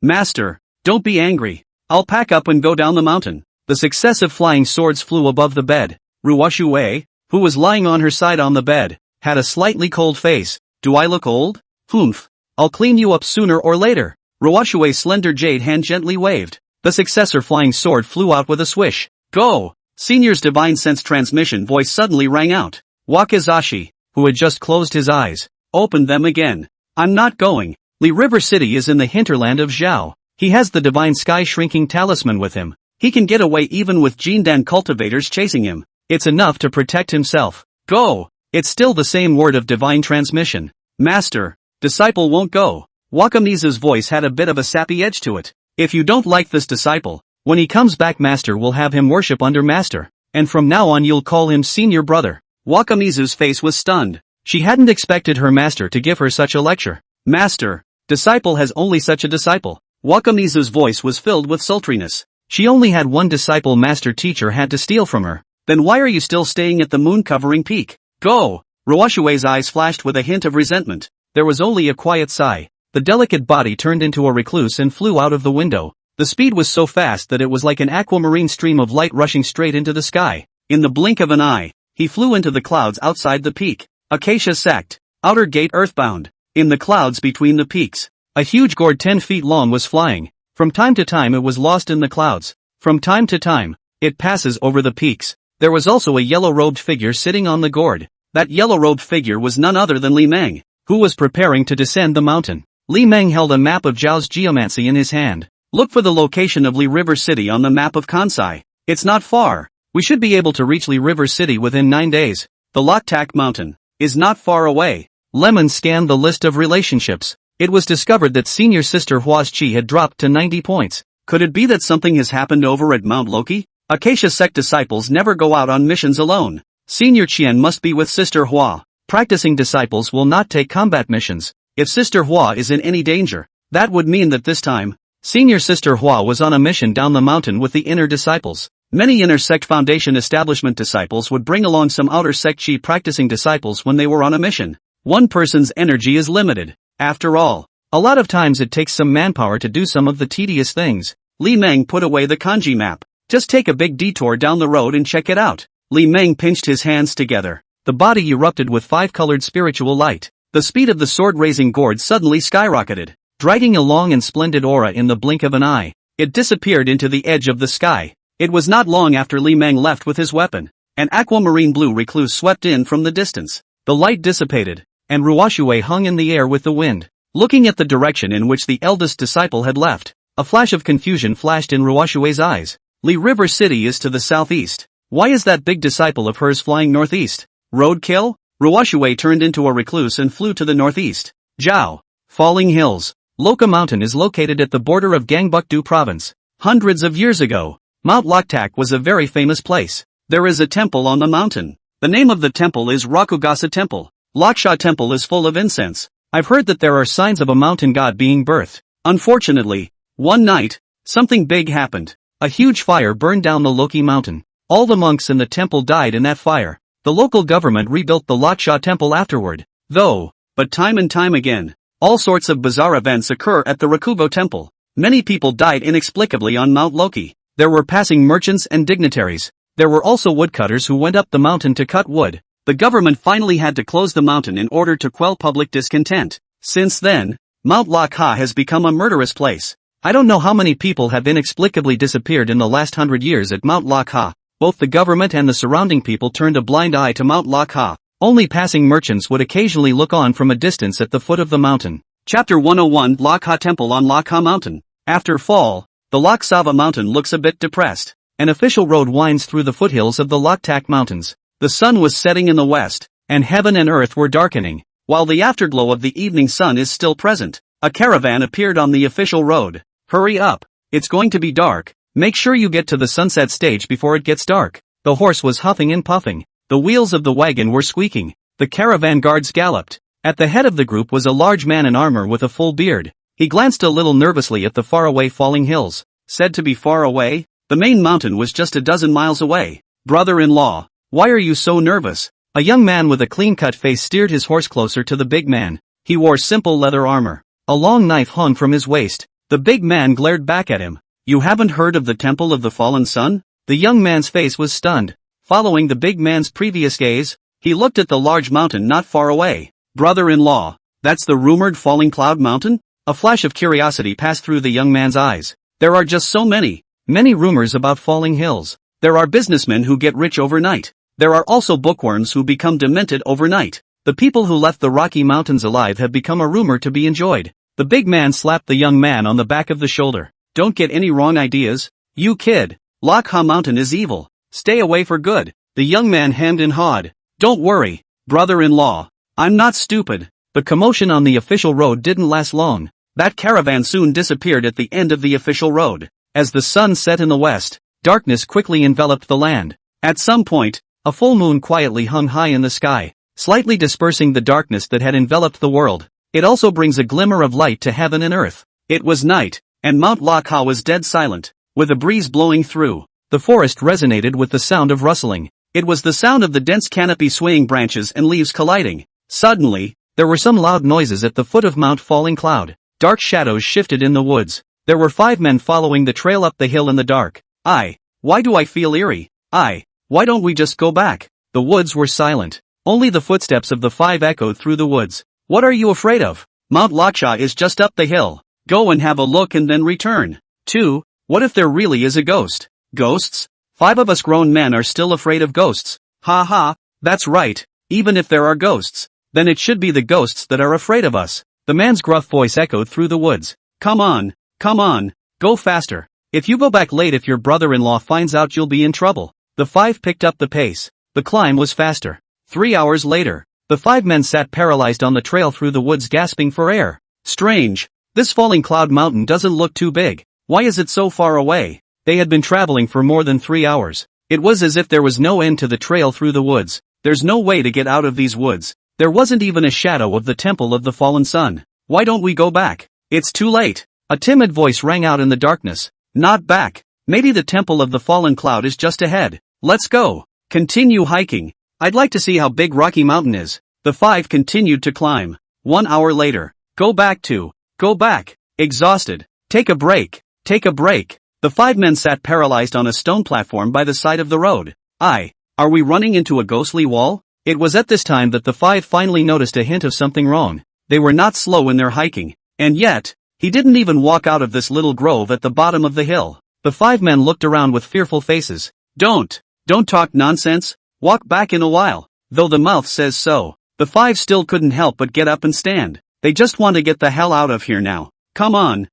Master, don't be angry. I'll pack up and go down the mountain. The successive flying swords flew above the bed. Ruoshui, who was lying on her side on the bed, had a slightly cold face. Do I look old? Humph. I'll clean you up sooner or later. Ruoshui's slender jade hand gently waved. The successor flying sword flew out with a swish. Go! Senior's divine sense transmission voice suddenly rang out. Wakizashi, who had just closed his eyes, opened them again. I'm not going. Li River City is in the hinterland of Zhao. He has the divine sky shrinking talisman with him. He can get away even with Jindan cultivators chasing him. It's enough to protect himself. Go! It's still the same word of divine transmission. Master, disciple won't go. Wakamizu's voice had a bit of a sappy edge to it. If you don't like this disciple, when he comes back master will have him worship under master, and from now on you'll call him senior brother. Wakamizu's face was stunned. She hadn't expected her master to give her such a lecture. Master, disciple has only such a disciple. Wakamizu's voice was filled with sultriness. She only had one disciple master teacher had to steal from her. Then why are you still staying at the moon-covering peak? Go! Ruoshui's eyes flashed with a hint of resentment. There was only a quiet sigh. The delicate body turned into a recluse and flew out of the window. The speed was so fast that it was like an aquamarine stream of light rushing straight into the sky. In the blink of an eye, he flew into the clouds outside the peak. Acacia Sect, Outer Gate earthbound. In the clouds between the peaks, a huge gourd 10 feet long was flying. From time to time it was lost in the clouds. From time to time, it passes over the peaks. There was also a yellow-robed figure sitting on the gourd. That yellow-robed figure was none other than Li Meng, who was preparing to descend the mountain. Li Meng held a map of Zhao's geomancy in his hand. Look for the location of Li River City on the map of Kansai. It's not far. We should be able to reach Li River City within 9 days. The Loktak Mountain is not far away. Lemon scanned the list of relationships. It was discovered that senior sister Hua's chi had dropped to 90 points. Could it be that something has happened over at Mount Loki? Acacia Sect disciples never go out on missions alone. Senior Qian must be with Sister Hua. Practicing disciples will not take combat missions. If Sister Hua is in any danger, that would mean that this time, Senior Sister Hua was on a mission down the mountain with the inner disciples. Many inner sect foundation establishment disciples would bring along some outer sect chi practicing disciples when they were on a mission. One person's energy is limited. After all, a lot of times it takes some manpower to do some of the tedious things. Li Meng put away the kanji map. Just take a big detour down the road and check it out. Li Meng pinched his hands together. The body erupted with 5-colored spiritual light. The speed of the sword-raising gourd suddenly skyrocketed, dragging a long and splendid aura in the blink of an eye. It disappeared into the edge of the sky. It was not long after Li Meng left with his weapon. An aquamarine blue recluse swept in from the distance. The light dissipated, and Ruoshui hung in the air with the wind. Looking at the direction in which the eldest disciple had left, a flash of confusion flashed in Ruoshui's eyes. Li River City is to the southeast. Why is that big disciple of hers flying northeast? Roadkill? Ruoshui turned into a recluse and flew to the northeast. Zhao. Falling Hills. Loka Mountain is located at the border of Gangbukdo Province. Hundreds of years ago, Mount Loktak was a very famous place. There is a temple on the mountain. The name of the temple is Rakugasa Temple. Laksha Temple is full of incense. I've heard that there are signs of a mountain god being birthed. Unfortunately, one night, something big happened. A huge fire burned down the Loki mountain. All the monks in the temple died in that fire. The local government rebuilt the Laksha Temple afterward, though, but time and time again, all sorts of bizarre events occur at the Rakugo Temple. Many people died inexplicably on Mount Loki. There were passing merchants and dignitaries. There were also woodcutters who went up the mountain to cut wood. The government finally had to close the mountain in order to quell public discontent. Since then, Mount Lokha has become a murderous place. I don't know how many people have inexplicably disappeared in the last 100 years at Mount Lokha. Both the government and the surrounding people turned a blind eye to Mount Lokha. Only passing merchants would occasionally look on from a distance at the foot of the mountain. Chapter 101 Lokha Temple on Lokha Mountain. After fall, the Loksava Mountain looks a bit depressed. An official road winds through the foothills of the Loktak Mountains. The sun was setting in the west, and heaven and earth were darkening. While the afterglow of the evening sun is still present, a caravan appeared on the official road. Hurry up, it's going to be dark. Make sure you get to the sunset stage before it gets dark. The horse was huffing and puffing. The wheels of the wagon were squeaking. The caravan guards galloped. At the head of the group was a large man in armor with a full beard. He glanced a little nervously at the faraway falling hills. Said to be far away? The main mountain was just a dozen miles away. Brother-in-law, why are you so nervous? A young man with a clean-cut face steered his horse closer to the big man. He wore simple leather armor. A long knife hung from his waist. The big man glared back at him. You haven't heard of the Temple of the Fallen Sun? The young man's face was stunned. Following the big man's previous gaze, he looked at the large mountain not far away. Brother-in-law, that's the rumored Falling Cloud Mountain? A flash of curiosity passed through the young man's eyes. There are just so many rumors about falling hills. There are businessmen who get rich overnight. There are also bookworms who become demented overnight. The people who left the Rocky Mountains alive have become a rumor to be enjoyed. The big man slapped the young man on the back of the shoulder. Don't get any wrong ideas. You kid. Lokha Mountain is evil. Stay away for good. The young man hemmed and hawed. Don't worry, brother-in-law. I'm not stupid. The commotion on the official road didn't last long. That caravan soon disappeared at the end of the official road. As the sun set in the west, darkness quickly enveloped the land. At some point, a full moon quietly hung high in the sky, slightly dispersing the darkness that had enveloped the world. It also brings a glimmer of light to heaven and earth. It was night, and Mount Lokha was dead silent, with a breeze blowing through. The forest resonated with the sound of rustling. It was the sound of the dense canopy swaying branches and leaves colliding. Suddenly, there were some loud noises at the foot of Mount Falling Cloud. Dark shadows shifted in the woods. There were 5 men following the trail up the hill in the dark. Why do I feel eerie? Why don't we just go back? The woods were silent. Only the footsteps of the 5 echoed through the woods. What are you afraid of? Mount Laksha is just up the hill. Go and have a look and then return. 2. What if there really is a ghost? Ghosts? 5 of us grown men are still afraid of ghosts. Ha ha, that's right. even if there are ghosts, then it should be the ghosts that are afraid of us. The man's gruff voice echoed through the woods. Come on, go faster. If you go back late, if your brother-in-law finds out, you'll be in trouble. The 5 picked up the pace. The climb was faster. 3 hours later, the 5 men sat paralyzed on the trail through the woods, gasping for air. Strange. This falling cloud mountain doesn't look too big. Why is it so far away? They had been traveling for more than 3 hours. It was as if there was no end to the trail through the woods. There's no way to get out of these woods. There wasn't even a shadow of the temple of the fallen sun. Why don't we go back? It's too late. A timid voice rang out in the darkness. Not back. Maybe the temple of the fallen cloud is just ahead. Let's go. Continue hiking. I'd like to see how big Rocky Mountain is. The 5 continued to climb. 1 hour later. Go back. Exhausted. Take a break. The 5 men sat paralyzed on a stone platform by the side of the road. Are we running into a ghostly wall? It was at this time that the 5 finally noticed a hint of something wrong. They were not slow in their hiking. And yet, he didn't even walk out of this little grove at the bottom of the hill. The 5 men looked around with fearful faces. Don't talk nonsense. Walk back in a while. Though the mouth says so, the 5 still couldn't help but get up and stand. They just want to get the hell out of here now. Come on.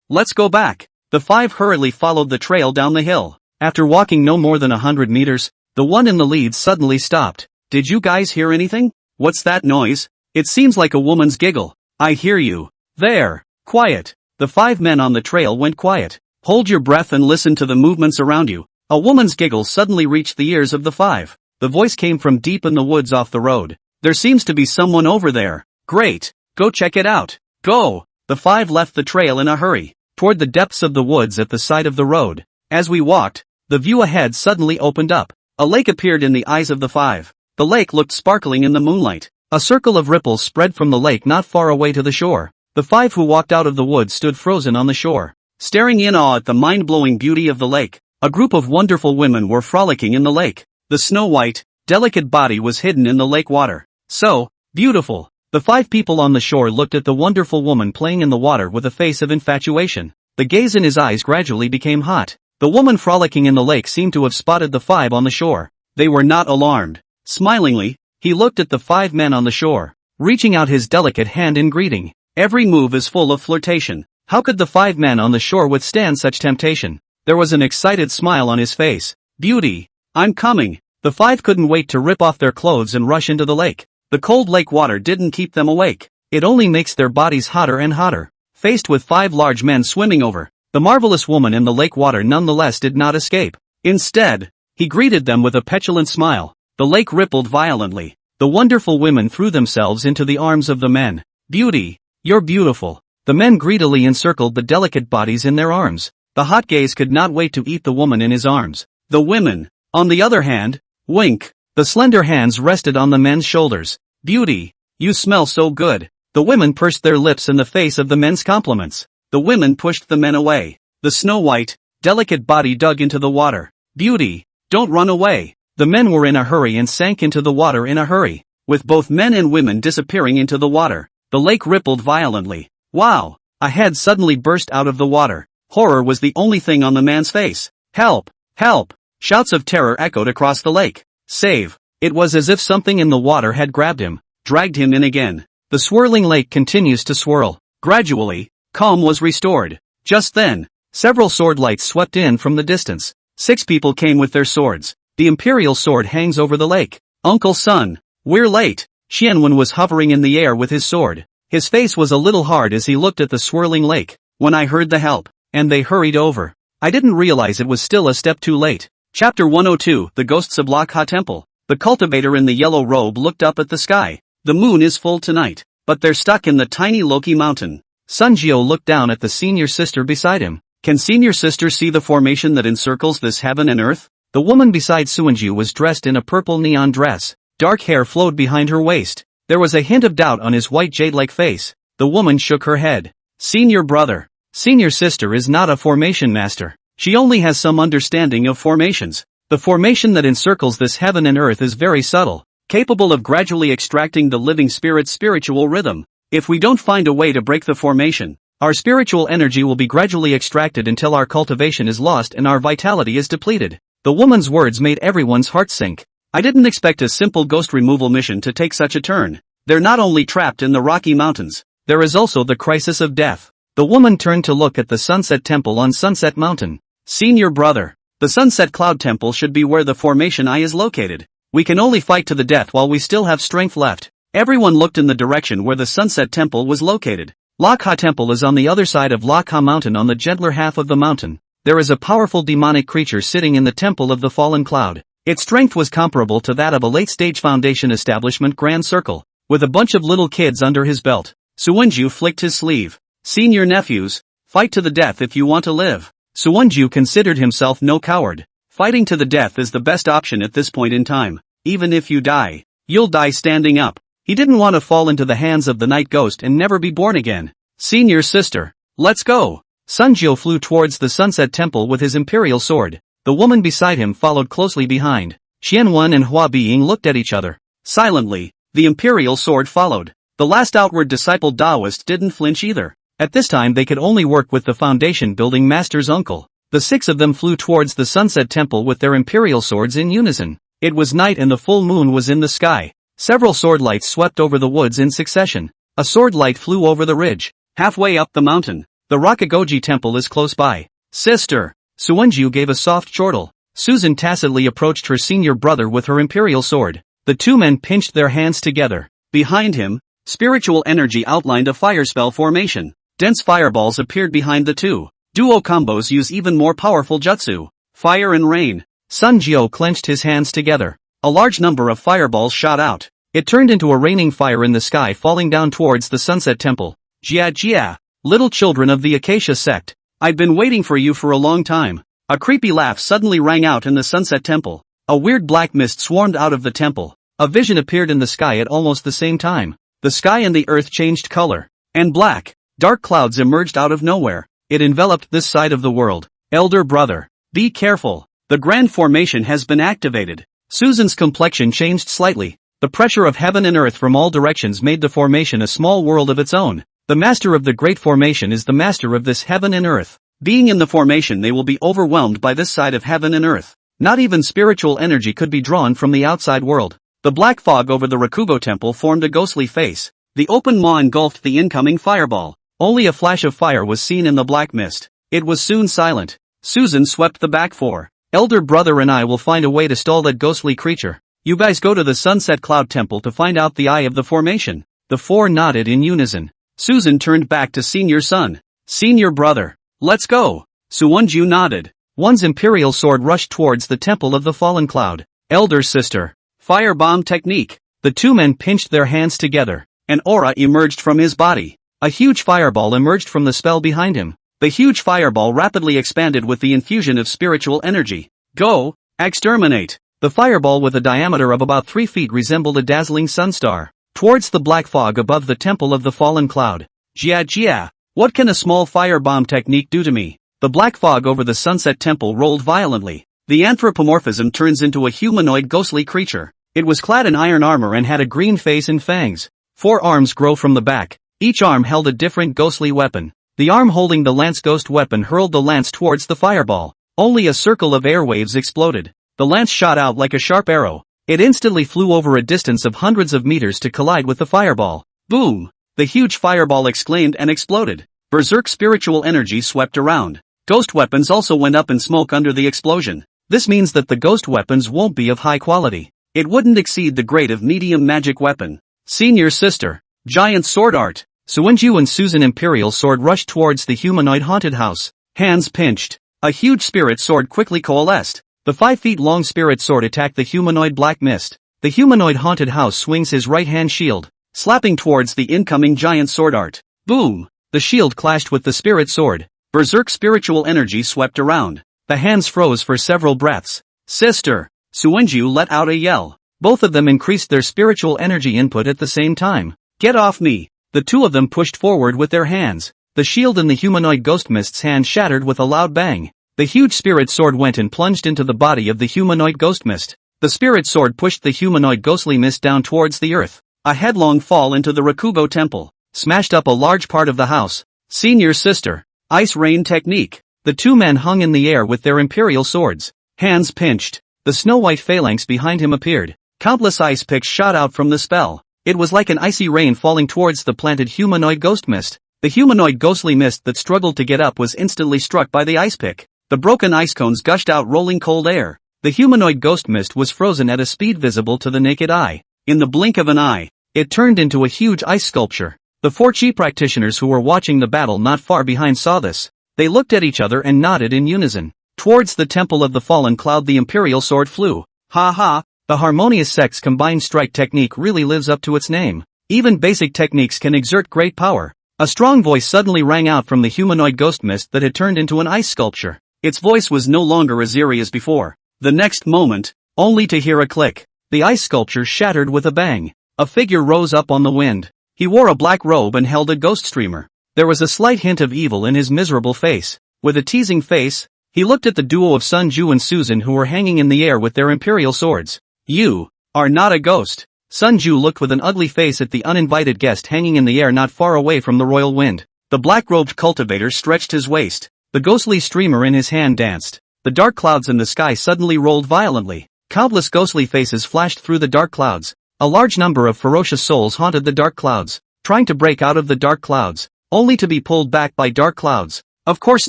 Let's go back. The 5 hurriedly followed the trail down the hill. After walking no more than 100 meters, the one in the lead suddenly stopped. Did you guys hear anything? What's that noise? It seems like a woman's giggle. I hear you. There. Quiet. The 5 men on the trail went quiet. Hold your breath and listen to the movements around you. A woman's giggle suddenly reached the ears of the 5. The voice came from deep in the woods off the road. There seems to be someone over there. Great. Go check it out. Go. The 5 left the trail in a hurry, toward the depths of the woods at the side of the road. As we walked, the view ahead suddenly opened up. A lake appeared in the eyes of the 5. The lake looked sparkling in the moonlight. A circle of ripples spread from the lake not far away to the shore. The 5 who walked out of the woods stood frozen on the shore, staring in awe at the mind-blowing beauty of the lake. A group of wonderful women were frolicking in the lake. The snow-white, delicate body was hidden in the lake water. So beautiful. The 5 people on the shore looked at the wonderful woman playing in the water with a face of infatuation. The gaze in his eyes gradually became hot. The woman frolicking in the lake seemed to have spotted the 5 on the shore. They were not alarmed. Smilingly, he looked at the 5 men on the shore, reaching out his delicate hand in greeting. Every move is full of flirtation. How could the 5 men on the shore withstand such temptation? There was an excited smile on his face. Beauty, I'm coming. The 5 couldn't wait to rip off their clothes and rush into the lake. The cold lake water didn't keep them awake. It only makes their bodies hotter and hotter. Faced with 5 large men swimming over, the marvelous woman in the lake water nonetheless did not escape. Instead, he greeted them with a petulant smile. The lake rippled violently. The wonderful women threw themselves into the arms of the men. Beauty, you're beautiful. The men greedily encircled the delicate bodies in their arms. The hot gaze could not wait to eat the woman in his arms. The women, on the other hand, wink. The slender hands rested on the men's shoulders. Beauty, you smell so good. The women pursed their lips in the face of the men's compliments. The women pushed the men away. The snow-white, delicate body dug into the water. Beauty, don't run away. The men were in a hurry and sank into the water in a hurry. With both men and women disappearing into the water, the lake rippled violently. Wow! A head suddenly burst out of the water. Horror was the only thing on the man's face. Help! Help! Shouts of terror echoed across the lake. Save! It was as if something in the water had grabbed him, dragged him in again. The swirling lake continues to swirl. Gradually, calm was restored. Just then, several sword lights swept in from the distance. 6 people came with their swords. The imperial sword hangs over the lake. Uncle Sun, we're late. Xianwen was hovering in the air with his sword. His face was a little hard as he looked at the swirling lake. When I heard the help, and they hurried over, I didn't realize it was still a step too late. Chapter 102, The Ghosts of Lakha Temple. The cultivator in the yellow robe looked up at the sky. The moon is full tonight, but they're stuck in the tiny Loki mountain. Sunjio looked down at the senior sister beside him. Can senior sister see the formation that encircles this heaven and earth? The woman beside Suanju was dressed in a purple neon dress. Dark hair flowed behind her waist. There was a hint of doubt on his white jade-like face. The woman shook her head. Senior brother. Senior sister is not a formation master. She only has some understanding of formations. The formation that encircles this heaven and earth is very subtle, capable of gradually extracting the living spirit's spiritual rhythm. If we don't find a way to break the formation, our spiritual energy will be gradually extracted until our cultivation is lost and our vitality is depleted. The woman's words made everyone's heart sink. I didn't expect a simple ghost removal mission to take such a turn. They're not only trapped in the Rocky Mountains, there is also the crisis of death. The woman turned to look at the Sunset Temple on Sunset Mountain. Senior brother, the Sunset Cloud Temple should be where the formation eye is located. We can only fight to the death while we still have strength left. Everyone looked in the direction where the Sunset Temple was located. Lakha Temple is on the other side of Lakha Mountain on the gentler half of the mountain. There is a powerful demonic creature sitting in the Temple of the Fallen Cloud. Its strength was comparable to that of a late-stage Foundation establishment Grand Circle, with a bunch of little kids under his belt. Suwonju flicked his sleeve. Senior nephews, fight to the death if you want to live. Suwonju considered himself no coward. Fighting to the death is the best option at this point in time. Even if you die, you'll die standing up. He didn't want to fall into the hands of the night ghost and never be born again. Senior sister, let's go. Sunjio flew towards the Sunset Temple with his imperial sword. The woman beside him followed closely behind. Xianwen and Hua Being looked at each other. Silently, the imperial sword followed. The last outward disciple Taoist didn't flinch either. At this time they could only work with the foundation building master's uncle. The six of them flew towards the Sunset Temple with their imperial swords in unison. It was night and the full moon was in the sky. Several sword lights swept over the woods in succession. A sword light flew over the ridge. Halfway up the mountain, the Rakagoji Temple is close by. Sister, Suwonju gave a soft chortle. Susan tacitly approached her senior brother with her imperial sword. The two men pinched their hands together. Behind him, spiritual energy outlined a fire spell formation. Dense fireballs appeared behind the two. Duo combos use even more powerful jutsu. Fire and rain. Sunjio clenched his hands together. A large number of fireballs shot out. It turned into a raining fire in the sky falling down towards the Sunset Temple. Jia, little children of the Acacia Sect. I've been waiting for you for a long time. A creepy laugh suddenly rang out in the Sunset Temple. A weird black mist swarmed out of the temple. A vision appeared in the sky at almost the same time. The sky and the earth changed color. And black. Dark clouds emerged out of nowhere. It enveloped this side of the world. Elder brother, be careful. The grand formation has been activated. Susan's complexion changed slightly. The pressure of heaven and earth from all directions made the formation a small world of its own. The master of the great formation is the master of this heaven and earth. Being in the formation they will be overwhelmed by this side of heaven and earth. Not even spiritual energy could be drawn from the outside world. The black fog over the Rakugo Temple formed a ghostly face. The open maw engulfed the incoming fireball. Only a flash of fire was seen in the black mist. It was soon silent. Susan swept the back four. Elder brother and I will find a way to stall that ghostly creature. You guys go to the Sunset Cloud Temple to find out the eye of the formation. The four nodded in unison. Susan turned back to senior son. Senior brother, let's go. Suwonju nodded. One's imperial sword rushed towards the Temple of the Fallen Cloud. Elder sister. Firebomb technique. The two men pinched their hands together. An aura emerged from his body. A huge fireball emerged from the spell behind him. The huge fireball rapidly expanded with the infusion of spiritual energy. Go, exterminate. The fireball with a diameter of about 3 feet resembled a dazzling sunstar. Towards the black fog above the Temple of the Fallen Cloud. Jia, what can a small firebomb technique do to me? The black fog over the Sunset Temple rolled violently. The anthropomorphism turns into a humanoid ghostly creature. It was clad in iron armor and had a green face and fangs. 4 arms grow from the back. Each arm held a different ghostly weapon. The arm holding the lance ghost weapon hurled the lance towards the fireball. Only a circle of airwaves exploded. The lance shot out like a sharp arrow. It instantly flew over a distance of hundreds of meters to collide with the fireball. Boom! The huge fireball exclaimed and exploded. Berserk spiritual energy swept around. Ghost weapons also went up in smoke under the explosion. This means that the ghost weapons won't be of high quality. It wouldn't exceed the grade of medium magic weapon. Senior sister. Giant sword art. Suwonju and Susan imperial sword rushed towards the humanoid haunted house. Hands pinched. A huge spirit sword quickly coalesced. The 5 feet long spirit sword attacked the humanoid black mist. The humanoid haunted house swings his right hand shield, slapping towards the incoming giant sword art. Boom! The shield clashed with the spirit sword. Berserk spiritual energy swept around. The hands froze for several breaths. Sister! Suwonju let out a yell. Both of them increased their spiritual energy input at the same time. Get off me! The two of them pushed forward with their hands. The shield in the humanoid ghost mist's hand shattered with a loud bang. The huge spirit sword went and plunged into the body of the humanoid ghost mist. The spirit sword pushed the humanoid ghostly mist down towards the earth. A headlong fall into the Rakugo Temple. Smashed up a large part of the house. Senior sister. Ice rain technique. The two men hung in the air with their imperial swords. Hands pinched. the snow-white phalanx behind him appeared. Countless ice picks shot out from the spell. It was like an icy rain falling towards the planted humanoid ghost mist. The humanoid ghostly mist that struggled to get up was instantly struck by the ice pick. The broken ice cones gushed out rolling cold air. The humanoid ghost mist was frozen at a speed visible to the naked eye. In the blink of an eye, it turned into a huge ice sculpture. The 4 chi practitioners who were watching the battle not far behind saw this. They looked at each other and nodded in unison. Towards the temple of the fallen cloud the imperial sword flew. Ha ha, the Harmonious Sect's combined strike technique really lives up to its name. Even basic techniques can exert great power. A strong voice suddenly rang out from the humanoid ghost mist that had turned into an ice sculpture. Its voice was no longer as eerie as before. The next moment, only to hear a click, the ice sculpture shattered with a bang. A figure rose up on the wind. He wore a black robe and held a ghost streamer. There was a slight hint of evil in his miserable face. With a teasing face, he looked at the duo of Sun Ju and Susan who were hanging in the air with their imperial swords. You are not a ghost. Sun Ju looked with an ugly face at the uninvited guest hanging in the air not far away from the royal wind. The black-robed cultivator stretched his waist. The ghostly streamer in his hand danced. The dark clouds in the sky suddenly rolled violently. Countless ghostly faces flashed through the dark clouds. A large number of ferocious souls haunted the dark clouds, trying to break out of the dark clouds, only to be pulled back by dark clouds. Of course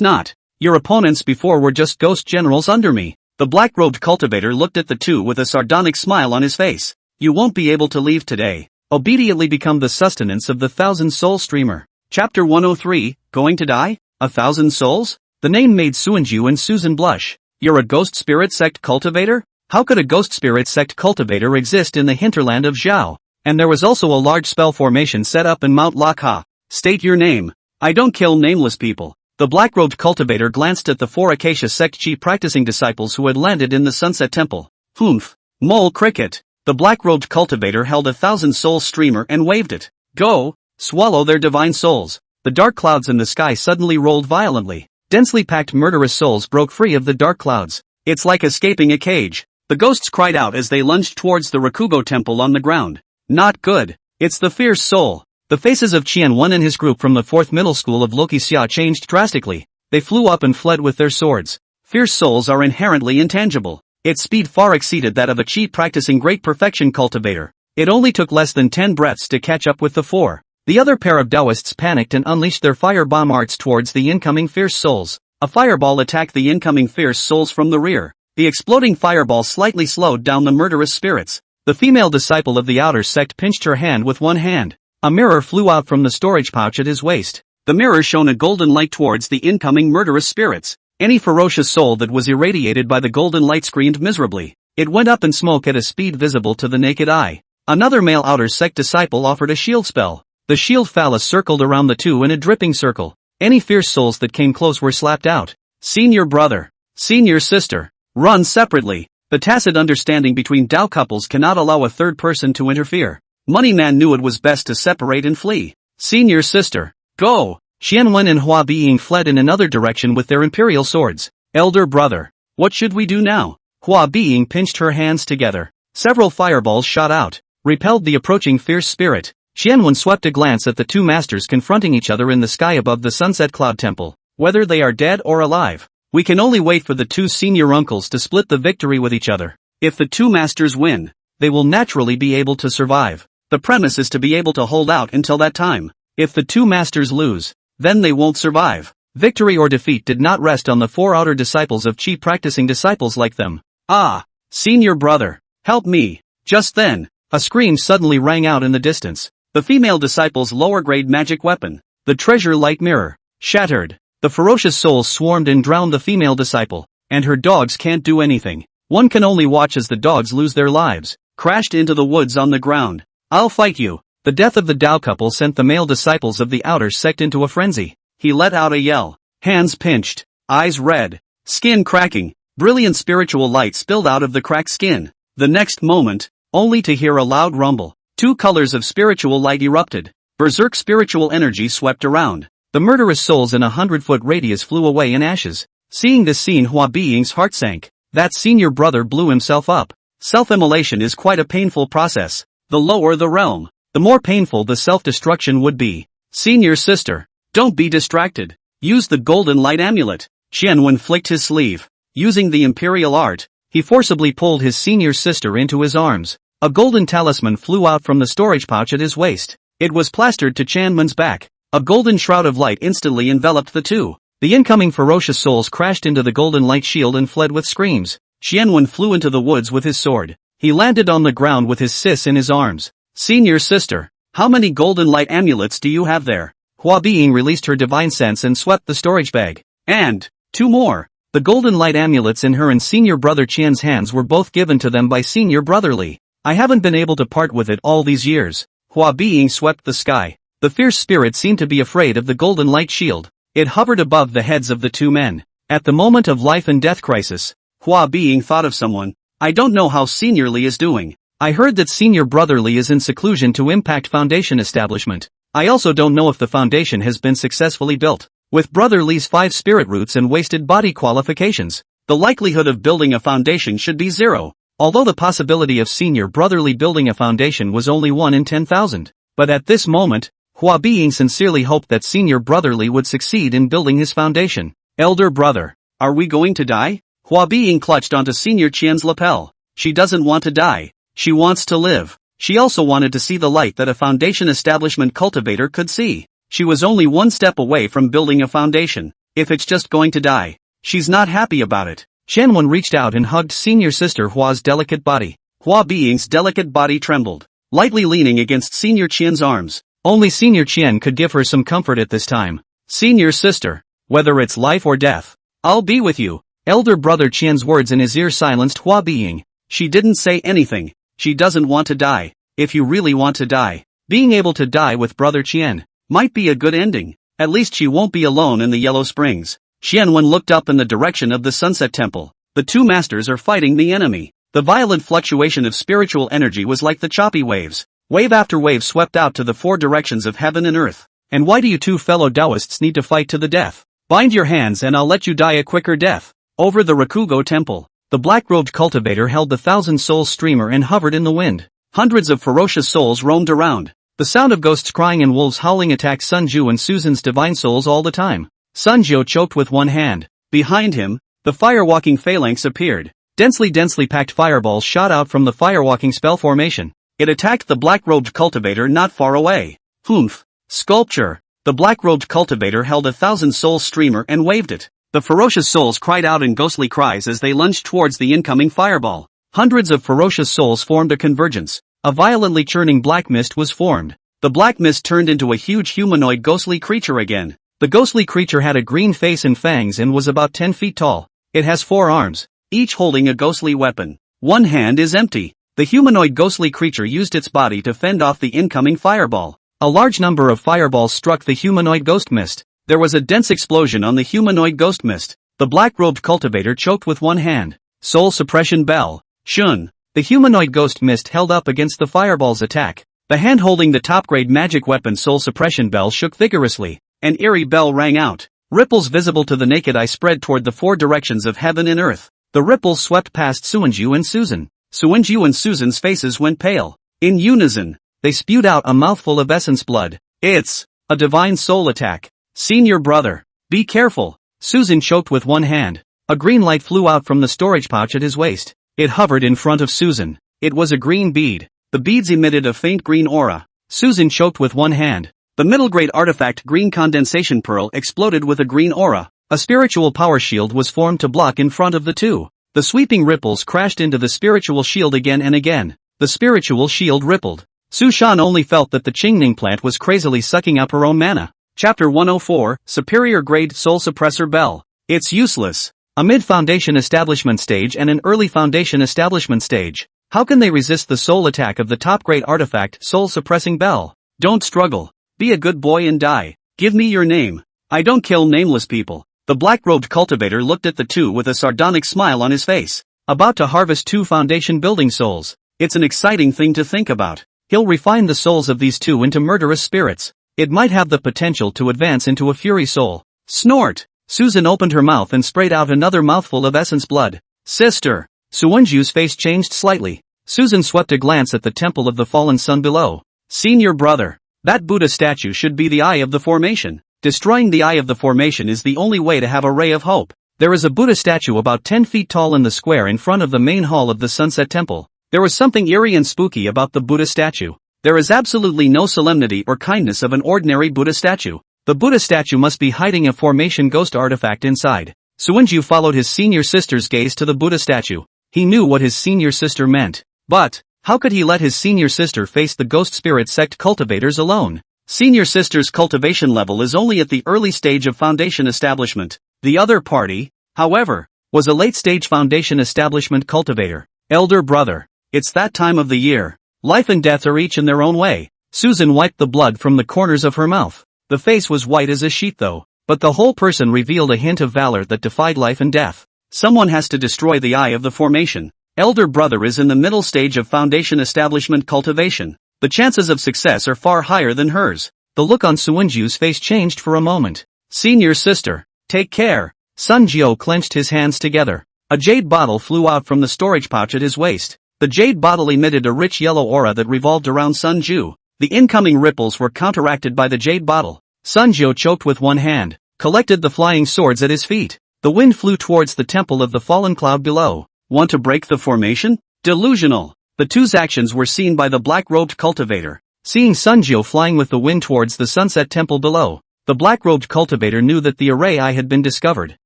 not. Your opponents before were just ghost generals under me. The black-robed cultivator looked at the two with a sardonic smile on his face. You won't be able to leave today. Obediently become the sustenance of the 1,000-soul streamer. Chapter 103, Going to Die? 1,000 souls? The name made Suanju and Susan blush. You're a ghost spirit sect cultivator? How could a ghost spirit sect cultivator exist in the hinterland of Zhao? And there was also a large spell formation set up in Mount Lakha. State your name. I don't kill nameless people. The black-robed cultivator glanced at the 4 Acacia sect chi practicing disciples who had landed in the Sunset Temple. Humph. Mole cricket. The black-robed cultivator held a 1,000-soul streamer and waved it. Go, swallow their divine souls. The dark clouds in the sky suddenly rolled violently. Densely packed murderous souls broke free of the dark clouds. It's like escaping a cage. The ghosts cried out as they lunged towards the Rakugo temple on the ground. Not good. It's the fierce soul. The faces of Qianwen and his group from the 4th middle school of Loki Xia changed drastically. They flew up and fled with their swords. Fierce souls are inherently intangible. Its speed far exceeded that of a chi practicing great perfection cultivator. It only took less than 10 breaths to catch up with the 4. The other pair of Taoists panicked and unleashed their firebomb arts towards the incoming fierce souls. A fireball attacked the incoming fierce souls from the rear. The exploding fireball slightly slowed down the murderous spirits. The female disciple of the outer sect pinched her hand with one hand. A mirror flew out from the storage pouch at his waist. The mirror shone a golden light towards the incoming murderous spirits. Any ferocious soul that was irradiated by the golden light screamed miserably. It went up in smoke at a speed visible to the naked eye. Another male outer sect disciple offered a shield spell. The shield phallus circled around the two in a dripping circle. Any fierce souls that came close were slapped out. Senior brother. Senior sister. Run separately. The tacit understanding between Dao couples cannot allow a third person to interfere. Moneyman knew it was best to separate and flee. Senior sister. Go. Qianwen and Hua Being fled in another direction with their imperial swords. Elder brother. What should we do now? Hua Being pinched her hands together. Several fireballs shot out, repelled the approaching fierce spirit. Qianwen swept a glance at the two masters confronting each other in the sky above the Sunset Cloud Temple. Whether they are dead or alive, we can only wait for the two senior uncles to split the victory with each other. If the two masters win, they will naturally be able to survive. The premise is to be able to hold out until that time. If the two masters lose, then they won't survive. Victory or defeat did not rest on the 4 outer disciples of Qi practicing disciples like them. Ah! Senior brother! Help me! Just then, a scream suddenly rang out in the distance. The female disciple's lower-grade magic weapon, the treasure light mirror, shattered. The ferocious souls swarmed and drowned the female disciple, and her dogs can't do anything. One can only watch as the dogs lose their lives, crashed into the woods on the ground. I'll fight you. The death of the Dao couple sent the male disciples of the outer sect into a frenzy. He let out a yell, hands pinched, eyes red, skin cracking, brilliant spiritual light spilled out of the cracked skin. The next moment, only to hear a loud rumble, 2 colors of spiritual light erupted. Berserk spiritual energy swept around. The murderous souls in a 100-foot radius flew away in ashes. Seeing this scene, Hua Being's heart sank. That senior brother blew himself up. Self-immolation is quite a painful process. The lower the realm, the more painful the self-destruction would be. Senior sister, don't be distracted. Use the golden light amulet. Qianwen flicked his sleeve. Using the imperial art, He forcibly pulled his senior sister into his arms. A golden talisman flew out from the storage pouch at his waist. It was plastered to Chanman's back. A golden shroud of light instantly enveloped the two. The incoming ferocious souls crashed into the golden light shield and fled with screams. Xianwen flew into the woods with his sword. He landed on the ground with his sis in his arms. Senior sister, how many golden light amulets do you have there? Hua Being released her divine sense and swept the storage bag. And 2 more. The golden light amulets in her and senior brother Qian's hands were both given to them by senior brother Li. I haven't been able to part with it all these years. Hua Being swept the sky. The fierce spirit seemed to be afraid of the golden light shield. It hovered above the heads of the 2 men. At the moment of life and death crisis, Hua Being thought of someone. I don't know how Senior Li is doing. I heard that Senior Brother Li is in seclusion to Impact Foundation establishment. I also don't know if the foundation has been successfully built. With Brother Li's 5 spirit roots and wasted body qualifications, the likelihood of building a foundation should be 0. Although the possibility of Senior Brother Li building a foundation was only 1 in 10,000. But at this moment, Hua Being sincerely hoped that Senior Brother Li would succeed in building his foundation. Elder brother, are we going to die? Hua Being clutched onto Senior Qian's lapel. She doesn't want to die. She wants to live. She also wanted to see the light that a foundation establishment cultivator could see. She was only 1 step away from building a foundation. If it's just going to die, she's not happy about it. Qianwen reached out and hugged senior sister Hua's delicate body. Hua Being's delicate body trembled, lightly leaning against Senior Qian's arms. Only Senior Qian could give her some comfort at this time. Senior sister, whether it's life or death, I'll be with you. Elder brother Qian's words in his ear silenced Hua Being. She didn't say anything. She doesn't want to die. If you really want to die, being able to die with brother Qian might be a good ending. At least she won't be alone in the Yellow Springs. Qianwen looked up in the direction of the Sunset Temple. The 2 masters are fighting the enemy. The violent fluctuation of spiritual energy was like the choppy waves. Wave after wave swept out to the 4 directions of heaven and earth. And why do you 2 fellow Taoists need to fight to the death? Bind your hands and I'll let you die a quicker death. Over the Rakugo Temple, the black-robed cultivator held the 1,000-soul streamer and hovered in the wind. Hundreds of ferocious souls roamed around. The sound of ghosts crying and wolves howling attacked Sunju and Susan's divine souls all the time. Sunjo choked with 1 hand. Behind him, the fire-walking phalanx appeared. Densely packed fireballs shot out from the fire-walking spell formation. It attacked the black-robed cultivator not far away. Humph! Sculpture! The black-robed cultivator held 1,000-soul streamer and waved it. The ferocious souls cried out in ghostly cries as they lunged towards the incoming fireball. Hundreds of ferocious souls formed a convergence. A violently churning black mist was formed. The black mist turned into a huge humanoid ghostly creature again. The ghostly creature had a green face and fangs and was about 10 feet tall. It has 4 arms, each holding a ghostly weapon. 1 hand is empty. The humanoid ghostly creature used its body to fend off the incoming fireball. A large number of fireballs struck the humanoid ghost mist. There was a dense explosion on the humanoid ghost mist. The black-robed cultivator choked with 1 hand. Soul suppression bell. Shun. The humanoid ghost mist held up against the fireball's attack. The hand holding the top-grade magic weapon soul suppression bell shook vigorously. An eerie bell rang out. Ripples visible to the naked eye spread toward the 4 directions of heaven and earth. The ripples swept past Suanju and Susan. Suanju and Susan's faces went pale. In unison, they spewed out a mouthful of essence blood. It's a divine soul attack. Senior brother, be careful. Susan choked with 1 hand. A green light flew out from the storage pouch at his waist. It hovered in front of Susan. It was a green bead. The beads emitted a faint green aura. Susan choked with 1 hand. The middle-grade artifact green condensation pearl exploded with a green aura. A spiritual power shield was formed to block in front of the 2. The sweeping ripples crashed into the spiritual shield again and again. The spiritual shield rippled. Su Shan only felt that the Qingning plant was crazily sucking up her own mana. Chapter 104, Superior Grade Soul Suppressor Bell. It's useless. A mid-foundation establishment stage and an early foundation establishment stage. How can they resist the soul attack of the top-grade artifact Soul Suppressing Bell? Don't struggle. Be a good boy and die. Give me your name. I don't kill nameless people. The black-robed cultivator looked at the 2 with a sardonic smile on his face. About to harvest 2 foundation building souls. It's an exciting thing to think about. He'll refine the souls of these 2 into murderous spirits. It might have the potential to advance into a fury soul. Snort! Susan opened her mouth and sprayed out another mouthful of essence blood. Sister! Suanju's face changed slightly. Susan swept a glance at the temple of the fallen sun below. Senior brother, that Buddha statue should be the eye of the formation. Destroying the eye of the formation is the only way to have a ray of hope. There is a Buddha statue about 10 feet tall in the square in front of the main hall of the Sunset Temple. There was something eerie and spooky about the Buddha statue. There is absolutely no solemnity or kindness of an ordinary Buddha statue. The Buddha statue must be hiding a formation ghost artifact inside. Suinju followed his senior sister's gaze to the Buddha statue. He knew what his senior sister meant. But, how could he let his senior sister face the ghost spirit sect cultivators alone? Senior sister's cultivation level is only at the early stage of foundation establishment. The other party, however, was a late-stage foundation establishment cultivator. Elder brother. It's that time of the year. Life and death are each in their own way. Susan wiped the blood from the corners of her mouth. The face was white as a sheet though, but the whole person revealed a hint of valor that defied life and death. Someone has to destroy the eye of the formation. Elder brother is in the middle stage of foundation establishment cultivation. The chances of success are far higher than hers. The look on Suinju's face changed for a moment. Senior sister, take care. Sun Jiao clenched his hands together. A jade bottle flew out from the storage pouch at his waist. The jade bottle emitted a rich yellow aura that revolved around Sun Jiao. The incoming ripples were counteracted by the jade bottle. Sun Jiao choked with one hand, collected the flying swords at his feet. The wind flew towards the temple of the fallen cloud below. Want to break the formation? Delusional. The two's actions were seen by the black-robed cultivator. Seeing Sun Jiao flying with the wind towards the sunset temple below, the black-robed cultivator knew that the array eye had been discovered.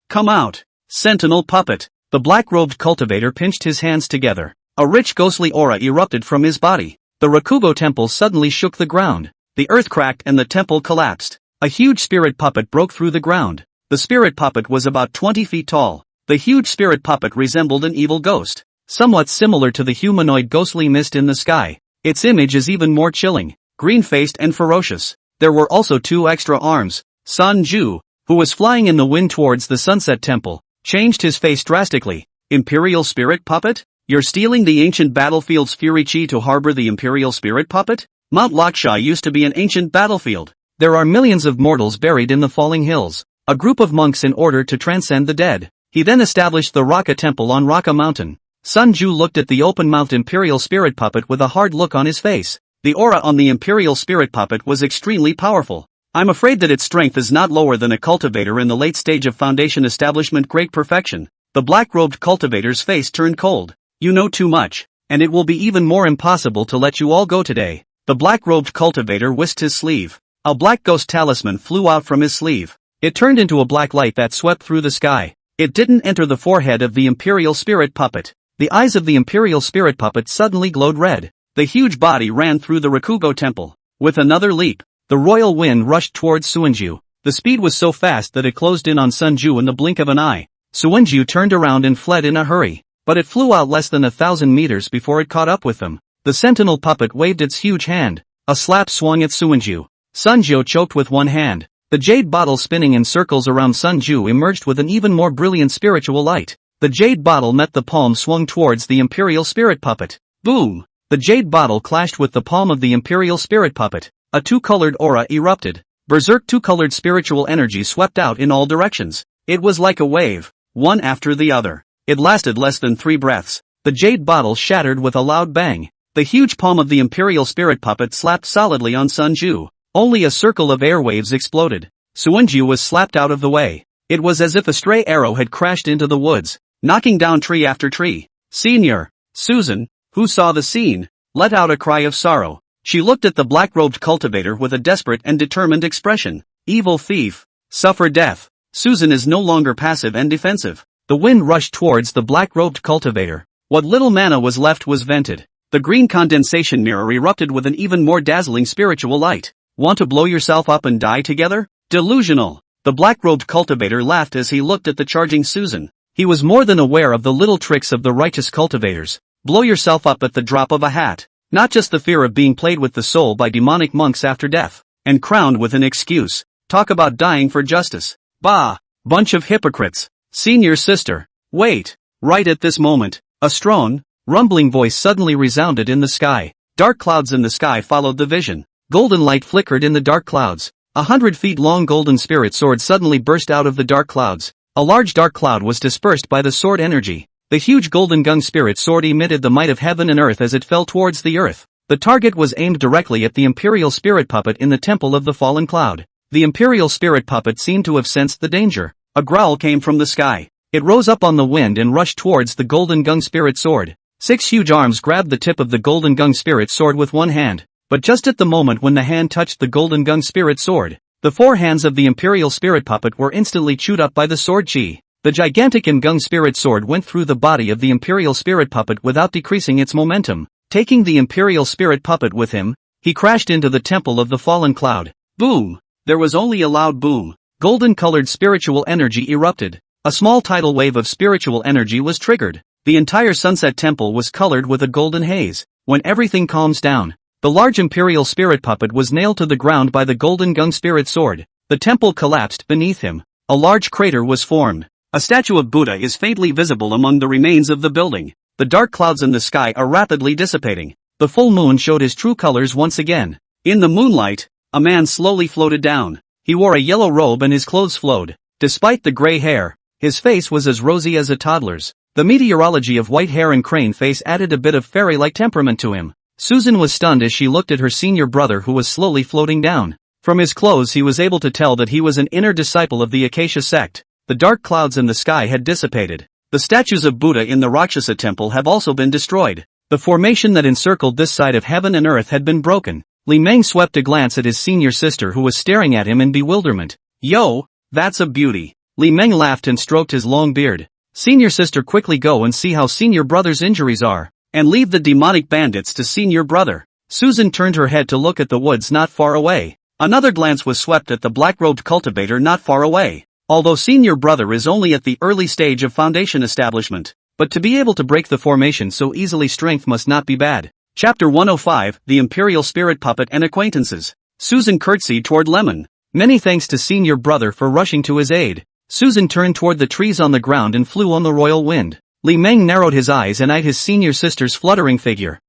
Come out, sentinel puppet. The black-robed cultivator pinched his hands together. A rich ghostly aura erupted from his body. The Rakugo temple suddenly shook the ground. The earth cracked and the temple collapsed. A huge spirit puppet broke through the ground. The spirit puppet was about 20 feet tall. The huge spirit puppet resembled an evil ghost, somewhat similar to the humanoid ghostly mist in the sky. Its image is even more chilling, green-faced and ferocious. There were also 2 extra arms. Sun Jiao, who was flying in the wind towards the sunset temple, changed his face drastically. Imperial spirit puppet? You're stealing the ancient battlefield's fury chi to harbor the Imperial Spirit Puppet? Mount Laksha used to be an ancient battlefield. There are millions of mortals buried in the falling hills. A group of monks in order to transcend the dead. He then established the Raka Temple on Raka Mountain. Sun Jiao looked at the open-mouthed Imperial Spirit Puppet with a hard look on his face. The aura on the Imperial Spirit Puppet was extremely powerful. I'm afraid that its strength is not lower than a cultivator in the late stage of foundation establishment great perfection. The black-robed cultivator's face turned cold. You know too much, and it will be even more impossible to let you all go today. The black-robed cultivator whisked his sleeve. A black ghost talisman flew out from his sleeve. It turned into a black light that swept through the sky. It didn't enter the forehead of the Imperial Spirit Puppet. The eyes of the Imperial Spirit Puppet suddenly glowed red. The huge body ran through the Rakugo temple. With another leap, the royal wind rushed towards Suinju. The speed was so fast that it closed in on Sun Jiao in the blink of an eye. Suinju turned around and fled in a hurry. But it flew out less than 1,000 meters before it caught up with them. The sentinel puppet waved its huge hand. A slap swung at Suinju. Sun Jiao choked with one hand. The jade bottle spinning in circles around Sun Jiao emerged with an even more brilliant spiritual light. The jade bottle met the palm swung towards the Imperial Spirit Puppet. Boom! The jade bottle clashed with the palm of the Imperial Spirit Puppet. A 2-colored aura erupted. Berserk 2-colored spiritual energy swept out in all directions. It was like a wave, one after the other. It lasted less than 3 breaths. The jade bottle shattered with a loud bang. The huge palm of the Imperial Spirit Puppet slapped solidly on Sun Jiao. Only a circle of airwaves exploded. Suinju was slapped out of the way. It was as if a stray arrow had crashed into the woods, knocking down tree after tree. Senior Susan, who saw the scene, let out a cry of sorrow. She looked at the black-robed cultivator with a desperate and determined expression. Evil thief, suffer death. Susan is no longer passive and defensive. The wind rushed towards the black-robed cultivator. What little mana was left was vented. The green condensation mirror erupted with an even more dazzling spiritual light. Want to blow yourself up and die together? Delusional. The black-robed cultivator laughed as he looked at the charging Susan. He was more than aware of the little tricks of the righteous cultivators. Blow yourself up at the drop of a hat. Not just the fear of being played with the soul by demonic monks after death, and crowned with an excuse. Talk about dying for justice. Bah! Bunch of hypocrites. Senior sister. Wait. Right at this moment, a strong, rumbling voice suddenly resounded in the sky. Dark clouds in the sky followed the vision. Golden light flickered in the dark clouds. 100 feet long golden spirit sword suddenly burst out of the dark clouds. A large dark cloud was dispersed by the sword energy. The huge golden gun spirit sword emitted the might of heaven and earth as it fell towards the earth. The target was aimed directly at the Imperial Spirit Puppet in the temple of the fallen cloud. The Imperial Spirit Puppet seemed to have sensed the danger. A growl came from the sky. It rose up on the wind and rushed towards the golden gung spirit sword. 6 huge arms grabbed the tip of the golden gung spirit sword with one hand, but just at the moment when the hand touched the golden gung spirit sword, the 4 hands of the imperial spirit puppet were instantly chewed up by the sword chi. The gigantic gung spirit sword went through the body of the imperial spirit puppet without decreasing its momentum. Taking the imperial spirit puppet with him, he crashed into the temple of the fallen cloud. Boom! There was only a loud boom. Golden-colored spiritual energy erupted. A small tidal wave of spiritual energy was triggered. The entire sunset temple was colored with a golden haze. When everything calms down, the large imperial spirit puppet was nailed to the ground by the golden gung spirit sword. The temple collapsed beneath him. A large crater was formed. A statue of Buddha is faintly visible among the remains of the building. The dark clouds in the sky are rapidly dissipating. The full moon showed his true colors once again. In the moonlight, a man slowly floated down. He wore a yellow robe and his clothes flowed. Despite the gray hair, his face was as rosy as a toddler's. The meteorology of white hair and crane face added a bit of fairy-like temperament to him. Susan was stunned as she looked at her senior brother who was slowly floating down. From his clothes he was able to tell that he was an inner disciple of the Acacia sect. The dark clouds in the sky had dissipated. The statues of Buddha in the Rakshasa temple have also been destroyed. The formation that encircled this side of heaven and earth had been broken. Li Meng swept a glance at his senior sister who was staring at him in bewilderment. Yo, that's a beauty. Li Meng laughed and stroked his long beard. Senior sister, quickly go and see how senior brother's injuries are, and leave the demonic bandits to senior brother. Susan turned her head to look at the woods not far away. Another glance was swept at the black-robed cultivator not far away. Although senior brother is only at the early stage of foundation establishment, but to be able to break the formation so easily, strength must not be bad. Chapter 105, The Imperial Spirit Puppet and Acquaintances. Susan curtsied toward Lemon. Many thanks to senior brother for rushing to his aid. Susan turned toward the trees on the ground and flew on the royal wind. Li Meng narrowed his eyes and eyed his senior sister's fluttering figure.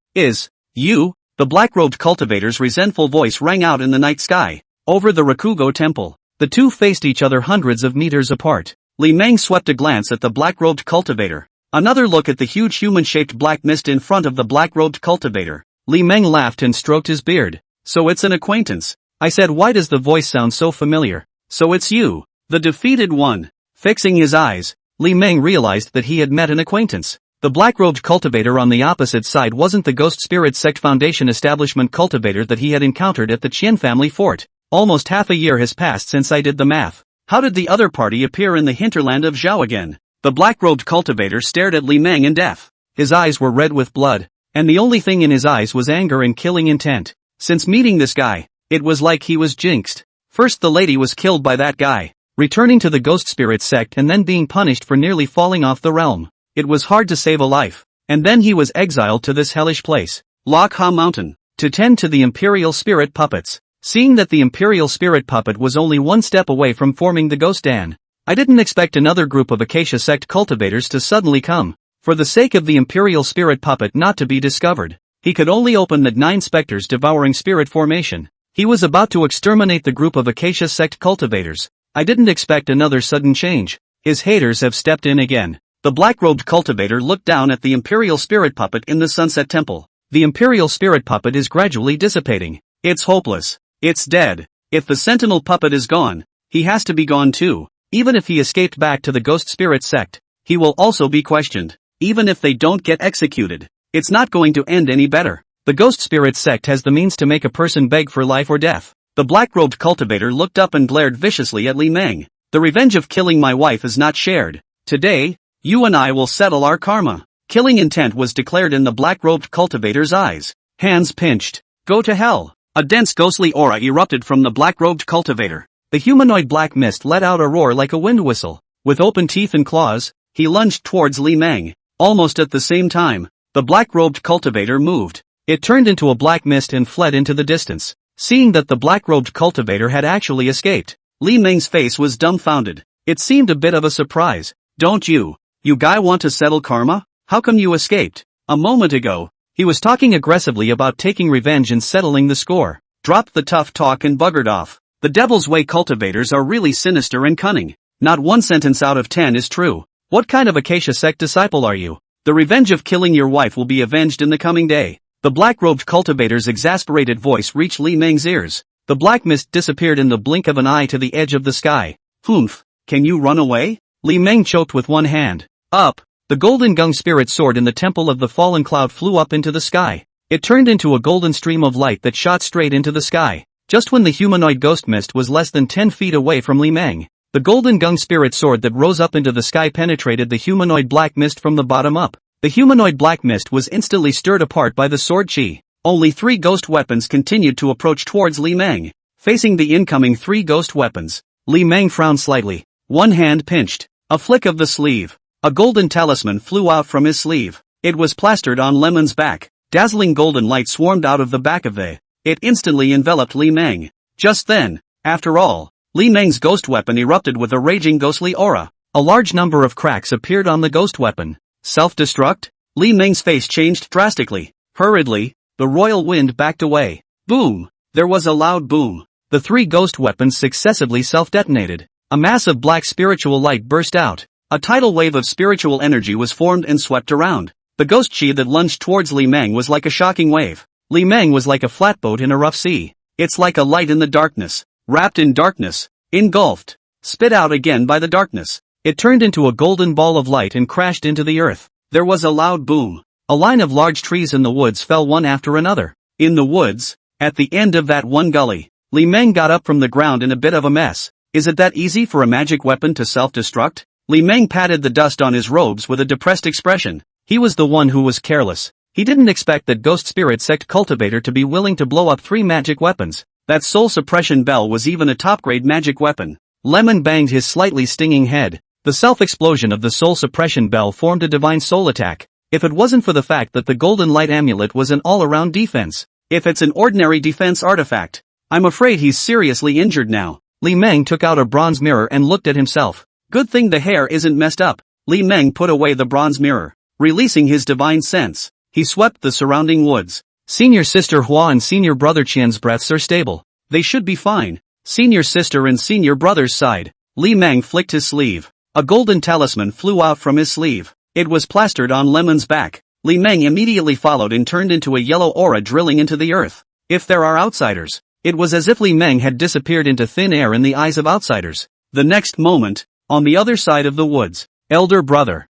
You? The black-robed cultivator's resentful voice rang out in the night sky. Over the Rakugo temple, the two faced each other hundreds of meters apart. Li Meng swept a glance at the black-robed cultivator. Another look at the huge human-shaped black mist in front of the black-robed cultivator. Li Meng laughed and stroked his beard. So it's an acquaintance. I said, why does the voice sound so familiar? So it's you. The defeated one. Fixing his eyes, Li Meng realized that he had met an acquaintance. The black-robed cultivator on the opposite side wasn't the Ghost Spirit Sect Foundation establishment cultivator that he had encountered at the Qian family fort. Almost half a year has passed since I did the math. How did the other party appear in the hinterland of Zhao again? The black-robed cultivator stared at Li Meng in death. His eyes were red with blood, and the only thing in his eyes was anger and killing intent. Since meeting this guy, it was like he was jinxed. First the lady was killed by that guy, returning to the Ghost Spirit Sect and then being punished for nearly falling off the realm. It was hard to save a life. And then he was exiled to this hellish place, Lok Ha Mountain, to tend to the Imperial Spirit Puppets. Seeing that the Imperial Spirit Puppet was only one step away from forming the Ghost Dan, I didn't expect another group of Acacia Sect cultivators to suddenly come. For the sake of the Imperial Spirit Puppet not to be discovered, he could only open the 9 specters devouring spirit formation. He was about to exterminate the group of Acacia Sect cultivators. I didn't expect another sudden change. His haters have stepped in again. The black-robed cultivator looked down at the Imperial Spirit Puppet in the Sunset Temple. The Imperial Spirit Puppet is gradually dissipating. It's hopeless. It's dead. If the Sentinel Puppet is gone, he has to be gone too. Even if he escaped back to the Ghost Spirit Sect, he will also be questioned. Even if they don't get executed, it's not going to end any better. The Ghost Spirit Sect has the means to make a person beg for life or death. The black-robed cultivator looked up and glared viciously at Li Meng. The revenge of killing my wife is not shared. Today, you and I will settle our karma. Killing intent was declared in the black-robed cultivator's eyes. Hands pinched. Go to hell. A dense ghostly aura erupted from the black-robed cultivator. The humanoid black mist let out a roar like a wind whistle. With open teeth and claws, he lunged towards Li Meng. Almost at the same time, the black-robed cultivator moved. It turned into a black mist and fled into the distance. Seeing that the black-robed cultivator had actually escaped, Li Meng's face was dumbfounded. It seemed a bit of a surprise. Don't you guy want to settle karma? How come you escaped? A moment ago, he was talking aggressively about taking revenge and settling the score. Dropped the tough talk and buggered off. The Devil's Way cultivators are really sinister and cunning. Not one sentence out of 10 is true. What kind of Acacia Sect disciple are you? The revenge of killing your wife will be avenged in the coming day. The black-robed cultivator's exasperated voice reached Li Meng's ears. The black mist disappeared in the blink of an eye to the edge of the sky. Humph, can you run away? Li Meng choked with one hand. Up! The golden gung spirit sword in the temple of the fallen cloud flew up into the sky. It turned into a golden stream of light that shot straight into the sky. Just when the humanoid ghost mist was less than 10 feet away from Li Meng, the golden gung spirit sword that rose up into the sky penetrated the humanoid black mist from the bottom up. The humanoid black mist was instantly stirred apart by the sword chi. Only 3 ghost weapons continued to approach towards Li Meng. Facing the incoming 3 ghost weapons, Li Meng frowned slightly. One hand pinched. A flick of the sleeve. A golden talisman flew out from his sleeve. It was plastered on Lemon's back. Dazzling golden light swarmed out of the back of it instantly enveloped Li Meng. Just then, after all, Li Meng's ghost weapon erupted with a raging ghostly aura. A large number of cracks appeared on the ghost weapon. Self-destruct? Li Meng's face changed drastically. Hurriedly, the royal wind backed away. Boom! There was a loud boom. The 3 ghost weapons successively self-detonated. A mass of black spiritual light burst out. A tidal wave of spiritual energy was formed and swept around. The ghost chi that lunged towards Li Meng was like a shocking wave. Li Meng was like a flatboat in a rough sea. It's like a light in the darkness. Wrapped in darkness. Engulfed. Spit out again by the darkness. It turned into a golden ball of light and crashed into the earth. There was a loud boom. A line of large trees in the woods fell one after another. In the woods, at the end of that one gully, Li Meng got up from the ground in a bit of a mess. Is it that easy for a magic weapon to self-destruct? Li Meng patted the dust on his robes with a depressed expression. He was the one who was careless. He didn't expect that Ghost Spirit Sect Cultivator to be willing to blow up 3 magic weapons. That soul suppression bell was even a top-grade magic weapon. Lemon banged his slightly stinging head. The self-explosion of the soul suppression bell formed a divine soul attack. If it wasn't for the fact that the golden light amulet was an all-around defense. If it's an ordinary defense artifact, I'm afraid he's seriously injured now. Li Meng took out a bronze mirror and looked at himself. Good thing the hair isn't messed up. Li Meng put away the bronze mirror. Releasing his divine sense, he swept the surrounding woods. Senior sister Hua and senior brother Qian's breaths are stable. They should be fine. Senior sister and senior brother's side. Li Meng flicked his sleeve. A golden talisman flew out from his sleeve. It was plastered on Lemon's back. Li Meng immediately followed and turned into a yellow aura drilling into the earth. If there are outsiders, it was as if Li Meng had disappeared into thin air in the eyes of outsiders. The next moment, on the other side of the woods, elder brother,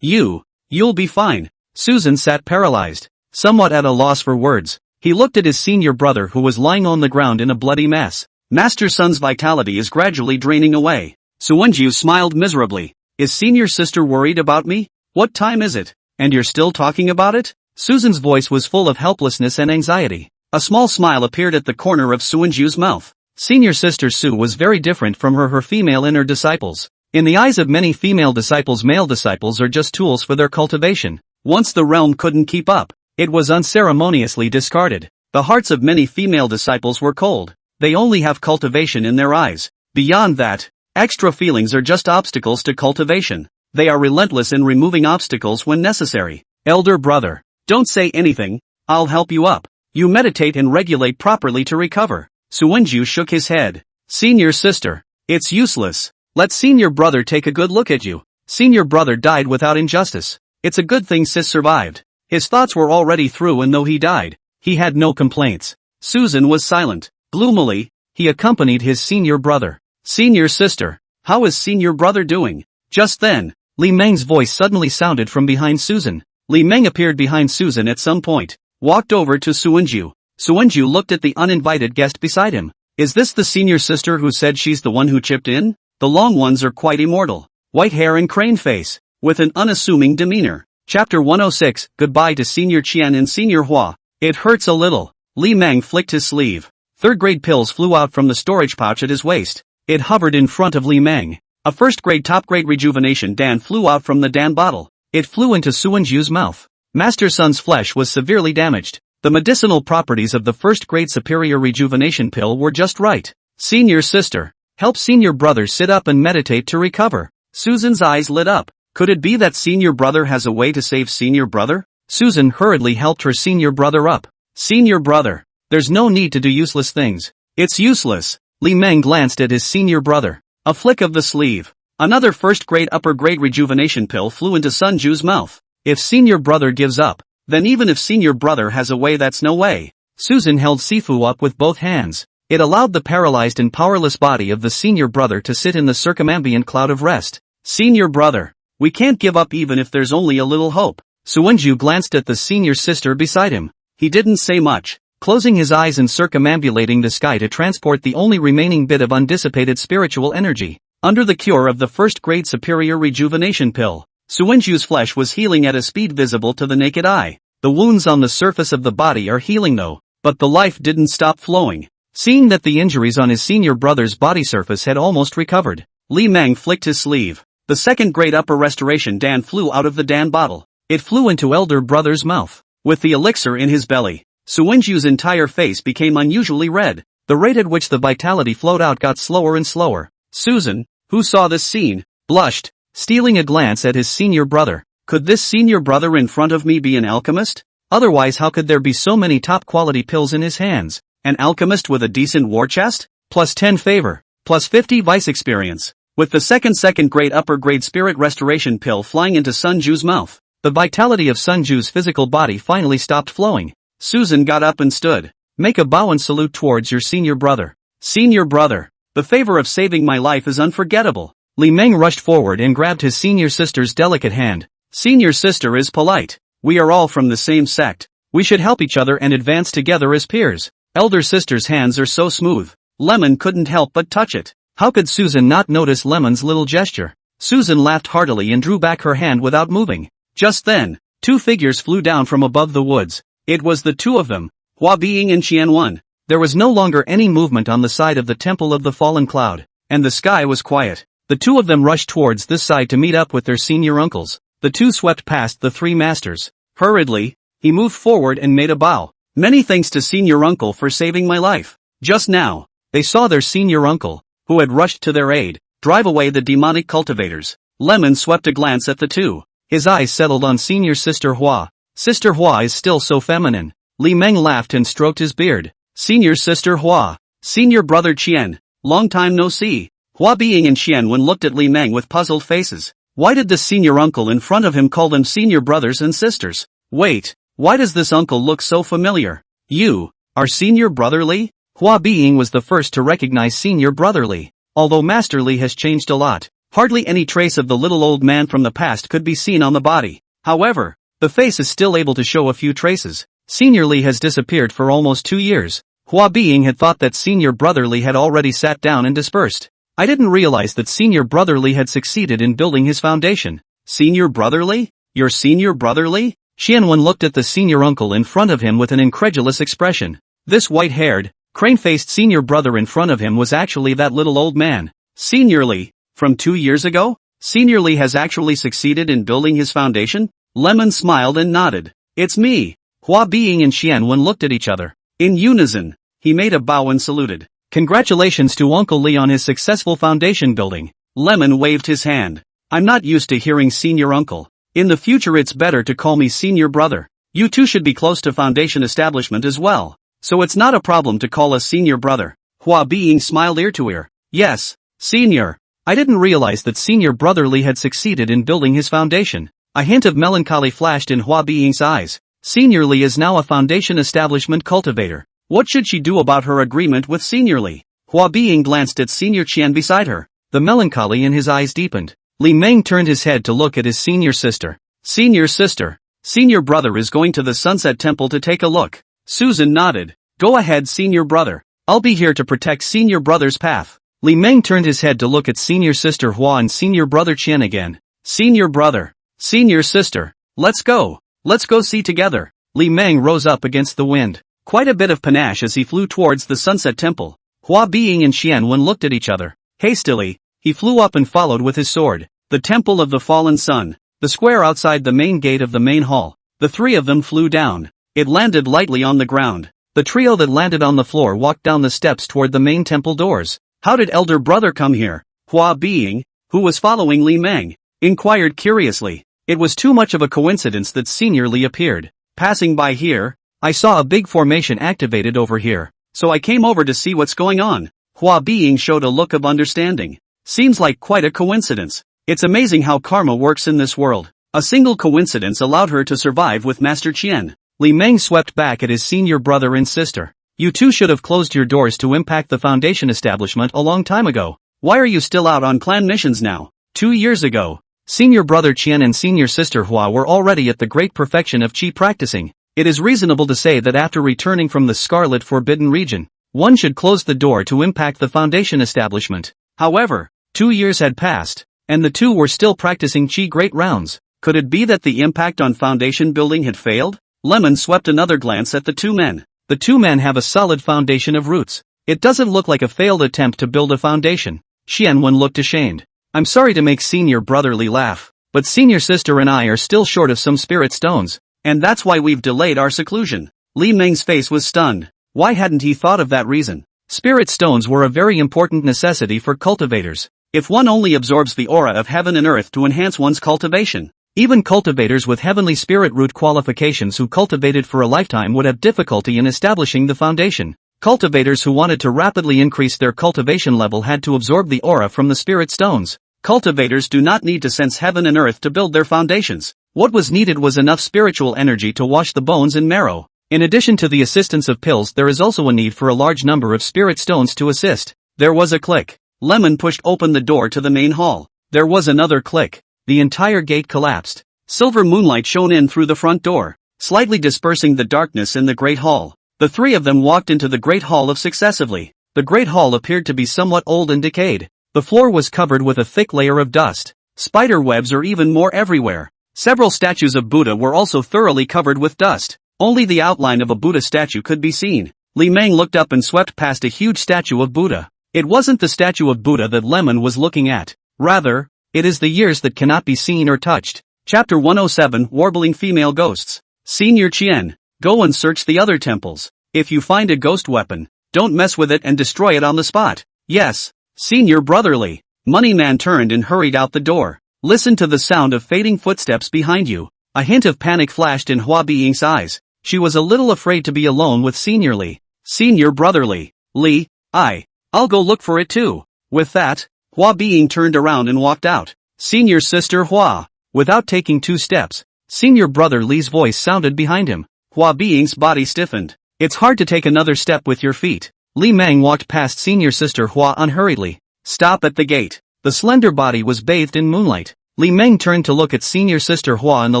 you'll be fine. Susan sat paralyzed, somewhat at a loss for words. He looked at his senior brother who was lying on the ground in a bloody mess. Master Sun's vitality is gradually draining away. Suwenju smiled miserably. Is senior sister worried about me? What time is it? And you're still talking about it? Susan's voice was full of helplessness and anxiety. A small smile appeared at the corner of Suwenju's mouth. Senior sister Su was very different from her female inner disciples. In the eyes of many female disciples, male disciples are just tools for their cultivation. Once the realm couldn't keep up, it was unceremoniously discarded. The hearts of many female disciples were cold. They only have cultivation in their eyes. Beyond that, extra feelings are just obstacles to cultivation. They are relentless in removing obstacles when necessary. Elder brother, don't say anything, I'll help you up. You meditate and regulate properly to recover. Suwenju shook his head. Senior sister, it's useless. Let senior brother take a good look at you. Senior brother died without injustice. It's a good thing sis survived. His thoughts were already through, and though he died, he had no complaints. Susan was silent. Gloomily, he accompanied his senior brother. Senior sister, how is senior brother doing? Just then, Li Meng's voice suddenly sounded from behind Susan. Li Meng appeared behind Susan at some point, walked over to Suwenju. Suwenju looked at the uninvited guest beside him. Is this the senior sister who said she's the one who chipped in? The long ones are quite immortal. White hair and crane face, with an unassuming demeanor. Chapter 106, Goodbye to Senior Qian and Senior Hua. It hurts a little. Li Meng flicked his sleeve. Third-grade pills flew out from the storage pouch at his waist. It hovered in front of Li Meng. A first-grade top-grade rejuvenation Dan flew out from the Dan bottle. It flew into Suwenju's mouth. Master Sun's flesh was severely damaged. The medicinal properties of the first-grade superior rejuvenation pill were just right. Senior sister, help senior brother sit up and meditate to recover. Susan's eyes lit up. Could it be that senior brother has a way to save senior brother? Susan hurriedly helped her senior brother up. Senior brother, there's no need to do useless things. It's useless. Li Meng glanced at his senior brother. A flick of the sleeve. Another first-grade upper-grade rejuvenation pill flew into Sunju's mouth. If senior brother gives up, then even if senior brother has a way, that's no way. Susan held Sifu up with both hands. It allowed the paralyzed and powerless body of the senior brother to sit in the circumambient cloud of rest. Senior brother. We can't give up even if there's only a little hope. Suwenju glanced at the senior sister beside him. He didn't say much, closing his eyes and circumambulating the sky to transport the only remaining bit of undissipated spiritual energy. Under the cure of the first-grade superior rejuvenation pill, Suwenju's flesh was healing at a speed visible to the naked eye. The wounds on the surface of the body are healing though, but the life didn't stop flowing. Seeing that the injuries on his senior brother's body surface had almost recovered, Li Meng flicked his sleeve. The second-grade upper restoration Dan flew out of the Dan bottle. It flew into elder brother's mouth. With the elixir in his belly, Suwenju's entire face became unusually red. The rate at which the vitality flowed out got slower and slower. Susan, who saw this scene, blushed, stealing a glance at his senior brother. Could this senior brother in front of me be an alchemist? Otherwise how could there be so many top-quality pills in his hands? An alchemist with a decent war chest? Plus 10 favor. Plus 50 vice experience. With the second-grade upper-grade spirit restoration pill flying into Sunju's mouth, the vitality of Sunju's physical body finally stopped flowing. Susan got up and stood. Make a bow and salute towards your senior brother. Senior brother. The favor of saving my life is unforgettable. Li Meng rushed forward and grabbed his senior sister's delicate hand. Senior sister is polite. We are all from the same sect. We should help each other and advance together as peers. Elder sister's hands are so smooth. Lemon couldn't help but touch it. How could Susan not notice Lemon's little gesture? Susan laughed heartily and drew back her hand without moving. Just then, two figures flew down from above the woods. It was the two of them, Hua Being and Qianwen. There was no longer any movement on the side of the Temple of the Fallen Cloud, and the sky was quiet. The two of them rushed towards this side to meet up with their senior uncles. The two swept past the three masters. Hurriedly, he moved forward and made a bow. Many thanks to senior uncle for saving my life. Just now, they saw their senior uncle, who had rushed to their aid, drive away the demonic cultivators. Lemon swept a glance at the two. His eyes settled on senior sister Hua. Sister Hua is still so feminine. Li Meng laughed and stroked his beard. Senior sister Hua. Senior brother Qian. Long time no see. Hua Being and Qianwen looked at Li Meng with puzzled faces. Why did the senior uncle in front of him call them senior brothers and sisters? Wait, why does this uncle look so familiar? You, are senior brother Li? Hua Being was the first to recognize senior brother Li. Although Master Li has changed a lot, hardly any trace of the little old man from the past could be seen on the body. However, the face is still able to show a few traces. Senior Li has disappeared for almost 2 years. Hua Being had thought that senior brother Li had already sat down and dispersed. I didn't realize that senior brother Li had succeeded in building his foundation. Senior brother Li? Your senior brother Li? Qianwen looked at the senior uncle in front of him with an incredulous expression. This white-haired, crane-faced senior brother in front of him was actually that little old man. Senior Li, from 2 years ago? Senior Li has actually succeeded in building his foundation? Lemon smiled and nodded. It's me. Hua Being and Qianwen looked at each other. In unison, he made a bow and saluted. Congratulations to Uncle Li on his successful foundation building. Lemon waved his hand. I'm not used to hearing senior uncle. In the future it's better to call me senior brother. You two should be close to foundation establishment as well. So it's not a problem to call us senior brother. Hua Being smiled ear to ear. Yes, senior. I didn't realize that senior brother Li had succeeded in building his foundation. A hint of melancholy flashed in Hua Being's eyes. Senior Li is now a foundation establishment cultivator. What should she do about her agreement with Senior Li? Hua Being glanced at Senior Qian beside her. The melancholy in his eyes deepened. Li Meng turned his head to look at his senior sister. Senior sister. Senior brother is going to the Sunset Temple to take a look. Susan nodded. Go ahead senior brother. I'll be here to protect senior brother's path. Li Meng turned his head to look at senior sister Hua and senior brother Qian again. Senior brother. Senior sister. Let's go. Let's go see together. Li Meng rose up against the wind. Quite a bit of panache as he flew towards the Sunset Temple. Hua Being and Qianwen looked at each other. Hastily, he flew up and followed with his sword. The Temple of the Fallen Sun. The square outside the main gate of the main hall. The three of them flew down. It landed lightly on the ground. The trio that landed on the floor walked down the steps toward the main temple doors. How did elder brother come here? Hua Being, who was following Li Meng, inquired curiously. It was too much of a coincidence that Senior Li appeared. Passing by here, I saw a big formation activated over here, so I came over to see what's going on. Hua Being showed a look of understanding. Seems like quite a coincidence. It's amazing how karma works in this world. A single coincidence allowed her to survive with Master Qian. Li Meng swept back at his senior brother and sister. You two should have closed your doors to impact the Foundation establishment a long time ago. Why are you still out on clan missions now? 2 years ago, senior brother Qian and senior sister Hua were already at the great perfection of qi practicing. It is reasonable to say that after returning from the Scarlet Forbidden region, one should close the door to impact the Foundation establishment. However, 2 years had passed, and the two were still practicing qi great rounds. Could it be that the impact on Foundation building had failed? Lemon swept another glance at the two men. The two men have a solid foundation of roots. It doesn't look like a failed attempt to build a foundation. Xianwen looked ashamed. I'm sorry to make senior brotherly laugh, but senior sister and I are still short of some spirit stones, and that's why we've delayed our seclusion. Li Meng's face was stunned. Why hadn't he thought of that reason? Spirit stones were a very important necessity for cultivators. If one only absorbs the aura of heaven and earth to enhance one's cultivation, even cultivators with heavenly spirit root qualifications who cultivated for a lifetime would have difficulty in establishing the foundation. Cultivators who wanted to rapidly increase their cultivation level had to absorb the aura from the spirit stones. Cultivators do not need to sense heaven and earth to build their foundations. What was needed was enough spiritual energy to wash the bones and marrow. In addition to the assistance of pills, there is also a need for a large number of spirit stones to assist. There was a click. Lemon pushed open the door to the main hall. There was another click. The entire gate collapsed. Silver moonlight shone in through the front door, slightly dispersing the darkness in the great hall. The three of them walked into the great hall of successively. The great hall appeared to be somewhat old and decayed. The floor was covered with a thick layer of dust. Spider webs are even more everywhere. Several statues of Buddha were also thoroughly covered with dust. Only the outline of a Buddha statue could be seen. Li Meng looked up and swept past a huge statue of Buddha. It wasn't the statue of Buddha that Lemon was looking at. Rather, it is the years that cannot be seen or touched. Chapter 107 Warbling Female Ghosts. Senior Qian, go and search the other temples. If you find a ghost weapon, don't mess with it and destroy it on the spot. Yes, Senior Brotherly. Moneyman turned and hurried out the door. Listen to the sound of fading footsteps behind you. A hint of panic flashed in Hua Being's eyes. She was a little afraid to be alone with Senior Li. Senior Brotherly. Li, I'll go look for it too. With that, Hua Being turned around and walked out. Senior Sister Hua. Without taking 2 steps, Senior Brother Li's voice sounded behind him. Hua Being's body stiffened. It's hard to take another step with your feet. Li Meng walked past Senior Sister Hua unhurriedly. Stop at the gate. The slender body was bathed in moonlight. Li Meng turned to look at Senior Sister Hua in the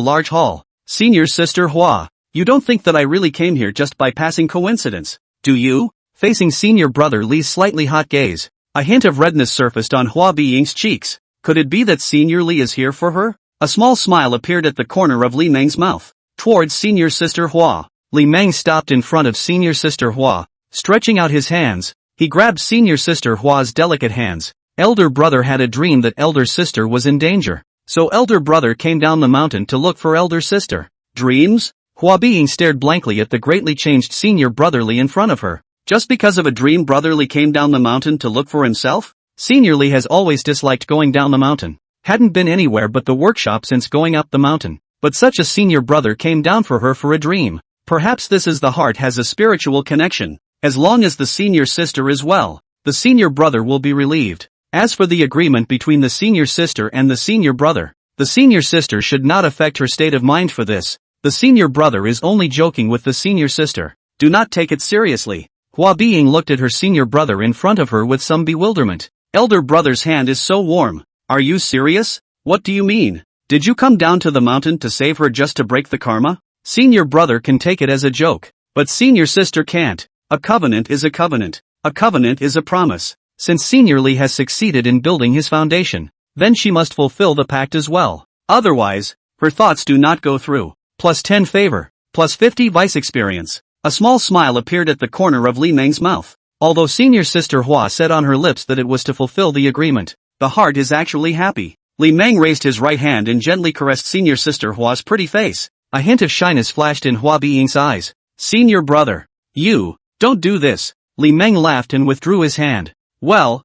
large hall. Senior Sister Hua, you don't think that I really came here just by passing coincidence, do you? Facing Senior Brother Li's slightly hot gaze, a hint of redness surfaced on Hua Being's cheeks. Could it be that Senior Li is here for her? A small smile appeared at the corner of Li Meng's mouth. Towards Senior Sister Hua, Li Meng stopped in front of Senior Sister Hua, stretching out his hands. He grabbed Senior Sister Hua's delicate hands. Elder brother had a dream that elder sister was in danger, so elder brother came down the mountain to look for elder sister. Dreams? Hua Being stared blankly at the greatly changed Senior Brotherly in front of her. Just because of a dream Brotherly came down the mountain to look for himself? Senior Li has always disliked going down the mountain. Hadn't been anywhere but the workshop since going up the mountain. But such a senior brother came down for her for a dream. Perhaps this is the heart has a spiritual connection. As long as the senior sister is well, the senior brother will be relieved. As for the agreement between the senior sister and the senior brother, the senior sister should not affect her state of mind for this. The senior brother is only joking with the senior sister. Do not take it seriously. Hua Being looked at her senior brother in front of her with some bewilderment. Elder brother's hand is so warm. Are you serious? What do you mean? Did you come down to the mountain to save her just to break the karma? Senior brother can take it as a joke, but senior sister can't. A covenant is a covenant. A covenant is a promise. Since Senior Li has succeeded in building his foundation, then she must fulfill the pact as well. Otherwise, her thoughts do not go through. Plus 10 favor. Plus 50 vice experience. A small smile appeared at the corner of Li Meng's mouth. Although senior sister Hua said on her lips that it was to fulfill the agreement, the heart is actually happy. Li Meng raised his right hand and gently caressed senior sister Hua's pretty face. A hint of shyness flashed in Hua Being's eyes. Senior brother. You, don't do this. Li Meng laughed and withdrew his hand. Well,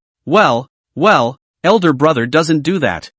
elder brother doesn't do that.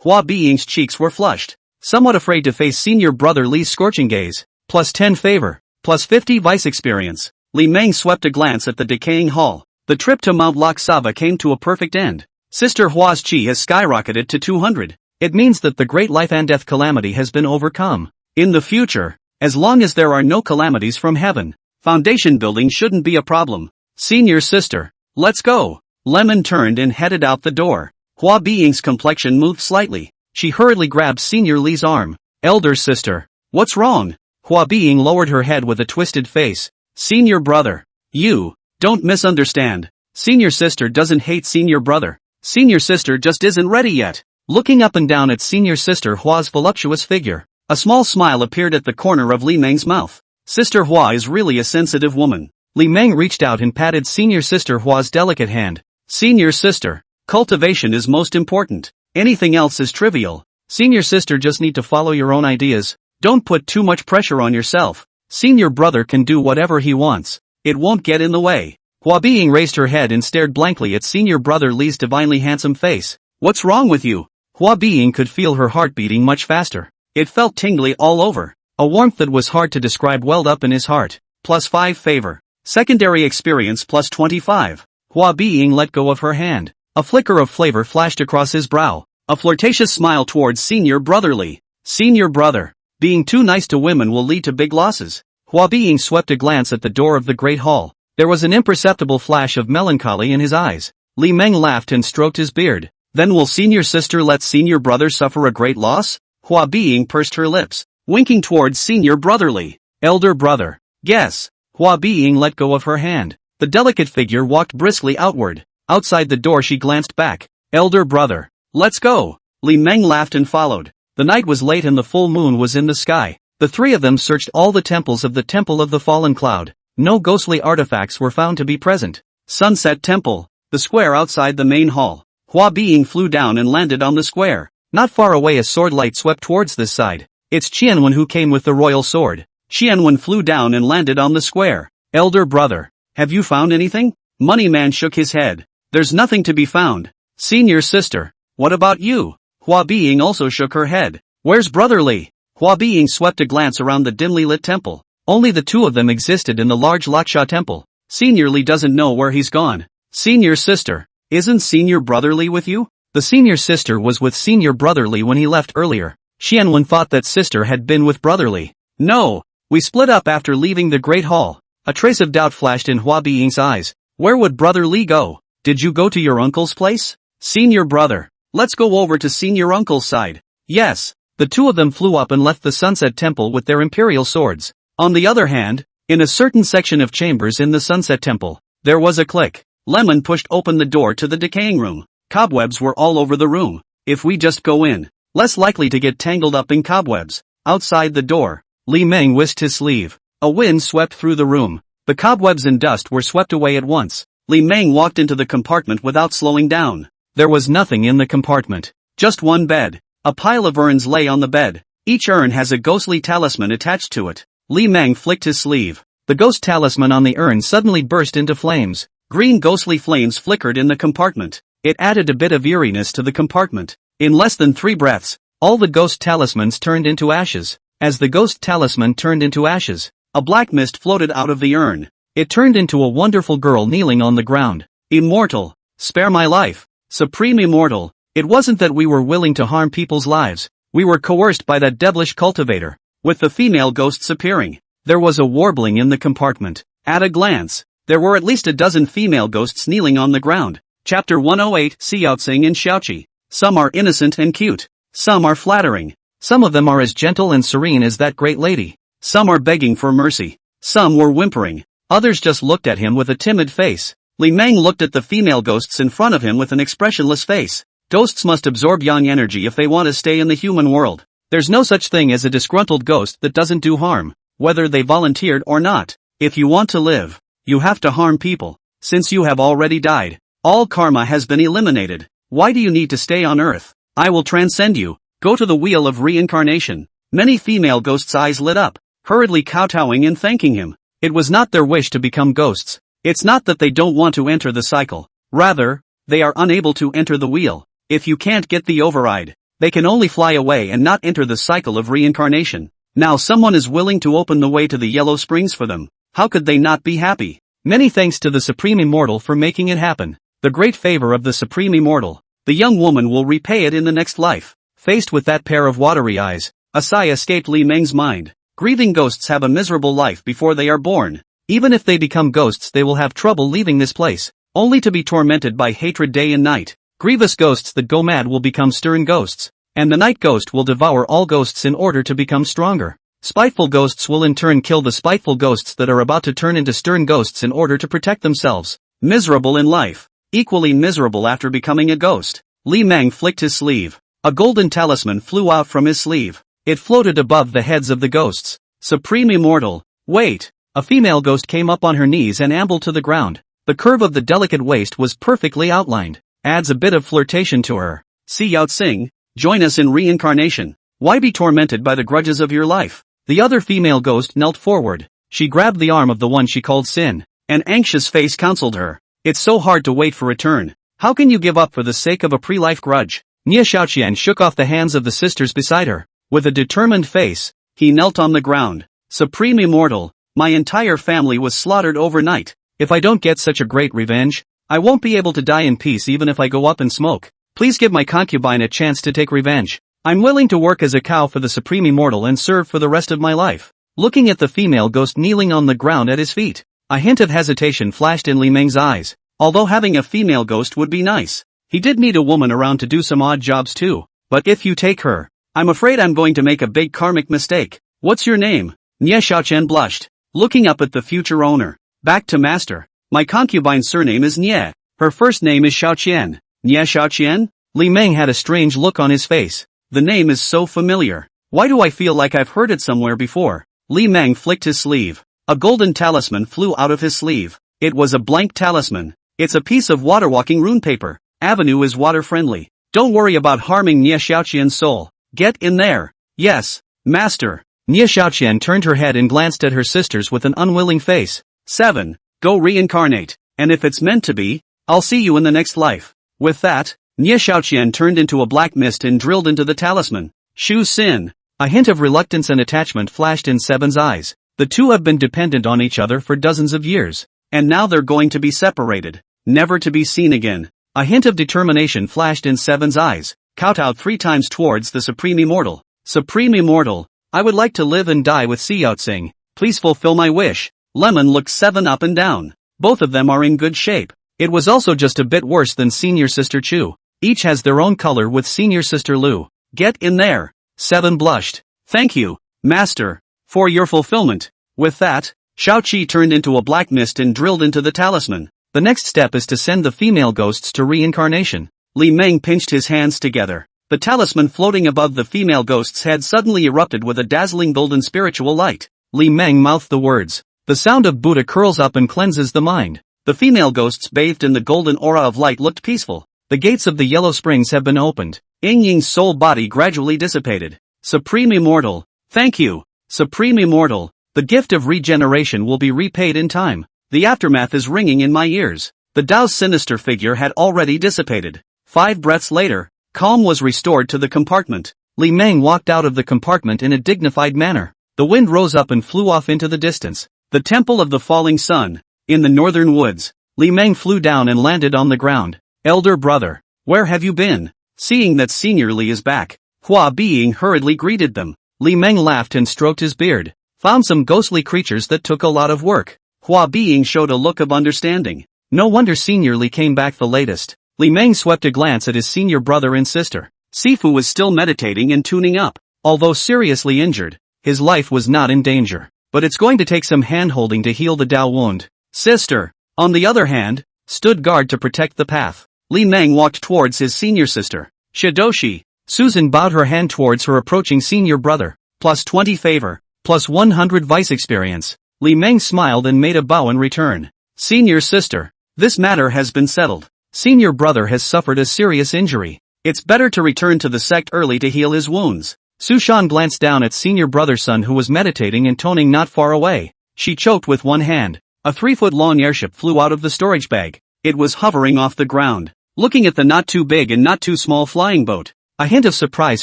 Hua Being's cheeks were flushed. Somewhat afraid to face senior brother Li's scorching gaze. Plus 10 favor. Plus 50 vice experience. Li Meng swept a glance at the decaying hall. The trip to Mount Lok Sava came to a perfect end. Sister Hua's chi has skyrocketed to 200. It means that the great life and death calamity has been overcome. In the future, as long as there are no calamities from heaven, Foundation building shouldn't be a problem. Senior sister. Let's go. Lemon turned and headed out the door. Hua Being's complexion moved slightly. She hurriedly grabbed Senior Li's arm. Elder sister. What's wrong? Hua Being lowered her head with a twisted face. Senior brother. You. Don't misunderstand. Senior sister doesn't hate senior brother. Senior sister just isn't ready yet. Looking up and down at senior sister Hua's voluptuous figure, a small smile appeared at the corner of Li Meng's mouth. Sister Hua is really a sensitive woman. Li Meng reached out and patted senior sister Hua's delicate hand. Senior sister. Cultivation is most important. Anything else is trivial. Senior sister just need to follow your own ideas. Don't put too much pressure on yourself. Senior brother can do whatever he wants. It won't get in the way. Hua Being raised her head and stared blankly at senior brother Li's divinely handsome face. What's wrong with you? Hua Being could feel her heart beating much faster. It felt tingly all over. A warmth that was hard to describe welled up in his heart. +5 favor. Secondary experience +25. Hua Being let go of her hand. A flicker of flavor flashed across his brow. A flirtatious smile towards senior brother Li. Senior brother. Being too nice to women will lead to big losses. Hua Being swept a glance at the door of the great hall. There was an imperceptible flash of melancholy in his eyes. Li Meng laughed and stroked his beard. Then will senior sister let senior brother suffer a great loss? Hua Being pursed her lips, winking towards senior brother Li. Elder brother. Guess. Hua Being let go of her hand. The delicate figure walked briskly outward. Outside the door she glanced back. Elder brother. Let's go. Li Meng laughed and followed. The night was late and the full moon was in the sky. The three of them searched all the temples of the Temple of the Fallen Cloud. No ghostly artifacts were found to be present. Sunset Temple. The square outside the main hall. Hua Being flew down and landed on the square. Not far away a sword light swept towards this side. It's Qianwen who came with the royal sword. Qianwen flew down and landed on the square. Elder brother. Have you found anything? Moneyman shook his head. There's nothing to be found. Senior sister. What about you? Hua Being also shook her head. Where's brother Li? Hua Being swept a glance around the dimly lit temple. Only the two of them existed in the large Laksha temple. Senior Li doesn't know where he's gone. Senior sister. Isn't senior brother Li with you? The senior sister was with senior brother Li when he left earlier. Qianwen thought that sister had been with brother Li. No. We split up after leaving the great hall. A trace of doubt flashed in Hua Being's eyes. Where would brother Li go? Did you go to your uncle's place? Senior brother. Let's go over to senior uncle's side. Yes. The two of them flew up and left the Sunset Temple with their imperial swords. On the other hand, in a certain section of chambers in the Sunset Temple, there was a click. Lemon pushed open the door to the decaying room. Cobwebs were all over the room. If we just go in, less likely to get tangled up in cobwebs. Outside the door, Li Meng whisked his sleeve. A wind swept through the room. The cobwebs and dust were swept away at once. Li Meng walked into the compartment without slowing down. There was nothing in the compartment. Just one bed. A pile of urns lay on the bed. Each urn has a ghostly talisman attached to it. Li Meng flicked his sleeve. The ghost talisman on the urn suddenly burst into flames. Green ghostly flames flickered in the compartment. It added a bit of eeriness to the compartment. In less than 3 breaths, all the ghost talismans turned into ashes. As the ghost talisman turned into ashes, a black mist floated out of the urn. It turned into a wonderful girl kneeling on the ground. Immortal. Spare my life. Supreme immortal. It wasn't that we were willing to harm people's lives. We were coerced by that devilish cultivator. With the female ghosts appearing, there was a warbling in the compartment. At a glance, there were at least a dozen female ghosts kneeling on the ground. Chapter 108 Xiaoxing and Xiaoqi. Some are innocent and cute. Some are flattering. Some of them are as gentle and serene as that great lady. Some are begging for mercy. Some were whimpering. Others just looked at him with a timid face. Li Meng looked at the female ghosts in front of him with an expressionless face. Ghosts must absorb yang energy if they want to stay in the human world. There's no such thing as a disgruntled ghost that doesn't do harm, whether they volunteered or not. If you want to live, you have to harm people. Since you have already died, all karma has been eliminated. Why do you need to stay on earth? I will transcend you. Go to the wheel of reincarnation. Many female ghosts' eyes lit up, hurriedly kowtowing and thanking him. It was not their wish to become ghosts. It's not that they don't want to enter the cycle. Rather, they are unable to enter the wheel. If you can't get the override, they can only fly away and not enter the cycle of reincarnation. Now someone is willing to open the way to the Yellow Springs for them. How could they not be happy? Many thanks to the Supreme Immortal for making it happen. The great favor of the Supreme Immortal. The young woman will repay it in the next life. Faced with that pair of watery eyes, a sigh escaped Li Meng's mind. Grieving ghosts have a miserable life before they are born. Even if they become ghosts, they will have trouble leaving this place, only to be tormented by hatred day and night. Grievous ghosts that go mad will become stern ghosts, and the night ghost will devour all ghosts in order to become stronger. Spiteful ghosts will in turn kill the spiteful ghosts that are about to turn into stern ghosts in order to protect themselves. Miserable in life, equally miserable after becoming a ghost. Li Meng flicked his sleeve. A golden talisman flew out from his sleeve. It floated above the heads of the ghosts. Supreme Immortal. Wait! A female ghost came up on her knees and ambled to the ground. The curve of the delicate waist was perfectly outlined. Adds a bit of flirtation to her. Xiao Xing, join us in reincarnation. Why be tormented by the grudges of your life? The other female ghost knelt forward. She grabbed the arm of the one she called Sin. An anxious face counseled her. It's so hard to wait for return. How can you give up for the sake of a pre-life grudge? Nie Xiaoqian shook off the hands of the sisters beside her. With a determined face, he knelt on the ground. Supreme Immortal, my entire family was slaughtered overnight. If I don't get such a great revenge, I won't be able to die in peace even if I go up in smoke. Please give my concubine a chance to take revenge. I'm willing to work as a cow for the Supreme Immortal and serve for the rest of my life. Looking at the female ghost kneeling on the ground at his feet, a hint of hesitation flashed in Li Meng's eyes. Although having a female ghost would be nice, he did need a woman around to do some odd jobs too. But if you take her, I'm afraid I'm going to make a big karmic mistake. What's your name? Nie Xiaoqian blushed, looking up at the future owner. Back to master. My concubine's surname is Nie. Her first name is Xiaoqian. Nie Xiaoqian? Li Meng had a strange look on his face. The name is so familiar. Why do I feel like I've heard it somewhere before? Li Meng flicked his sleeve. A golden talisman flew out of his sleeve. It was a blank talisman. It's a piece of water-walking rune paper. Avenue is water-friendly. Don't worry about harming Nie Xiaoqian's soul. Get in there. Yes, master. Nie Xiaoqian turned her head and glanced at her sisters with an unwilling face. 7. Go reincarnate. And if it's meant to be, I'll see you in the next life. With that, Nie Xiaoqian turned into a black mist and drilled into the talisman. Shu Xin. A hint of reluctance and attachment flashed in Seven's eyes. The two have been dependent on each other for dozens of years. And now they're going to be separated. Never to be seen again. A hint of determination flashed in Seven's eyes. Kowtowed 3 times towards the Supreme Immortal. Supreme Immortal, I would like to live and die with Xiao Xing. Please fulfill my wish. Lemon looked Seven up and down. Both of them are in good shape. It was also just a bit worse than Senior Sister Chu. Each has their own color with Senior Sister Lu. Get in there. Seven blushed. Thank you, Master, for your fulfillment. With that, Shao Qi turned into a black mist and drilled into the talisman. The next step is to send the female ghosts to reincarnation. Li Meng pinched his hands together. The talisman floating above the female ghost's head suddenly erupted with a dazzling golden spiritual light. Li Meng mouthed the words. The sound of Buddha curls up and cleanses the mind. The female ghosts bathed in the golden aura of light looked peaceful. The gates of the yellow springs have been opened. Ying Ying's soul body gradually dissipated. Supreme Immortal, thank you. Supreme Immortal, the gift of regeneration will be repaid in time. The aftermath is ringing in my ears. The Tao's sinister figure had already dissipated. 5 breaths later, calm was restored to the compartment. Li Meng walked out of the compartment in a dignified manner. The wind rose up and flew off into the distance. The Temple of the Falling Sun. In the northern woods, Li Meng flew down and landed on the ground. Elder brother, where have you been? Seeing that Senior Li is back, Hua Being hurriedly greeted them. Li Meng laughed and stroked his beard. Found some ghostly creatures that took a lot of work. Hua Being showed a look of understanding. No wonder Senior Li came back the latest. Li Meng swept a glance at his senior brother and sister. Sifu was still meditating and tuning up. Although seriously injured, his life was not in danger. But it's going to take some hand-holding to heal the Tao wound. Sister, on the other hand, stood guard to protect the path. Li Meng walked towards his senior sister. Shidoshi. Susan bowed her hand towards her approaching senior brother. Plus 20 favor. Plus 100 vice experience. Li Meng smiled and made a bow in return. Senior sister. This matter has been settled. Senior brother has suffered a serious injury. It's better to return to the sect early to heal his wounds. Su Shan glanced down at senior brother's son who was meditating and toning not far away. She choked with one hand. A 3-foot-long airship flew out of the storage bag. It was hovering off the ground. Looking at the not too big and not too small flying boat, a hint of surprise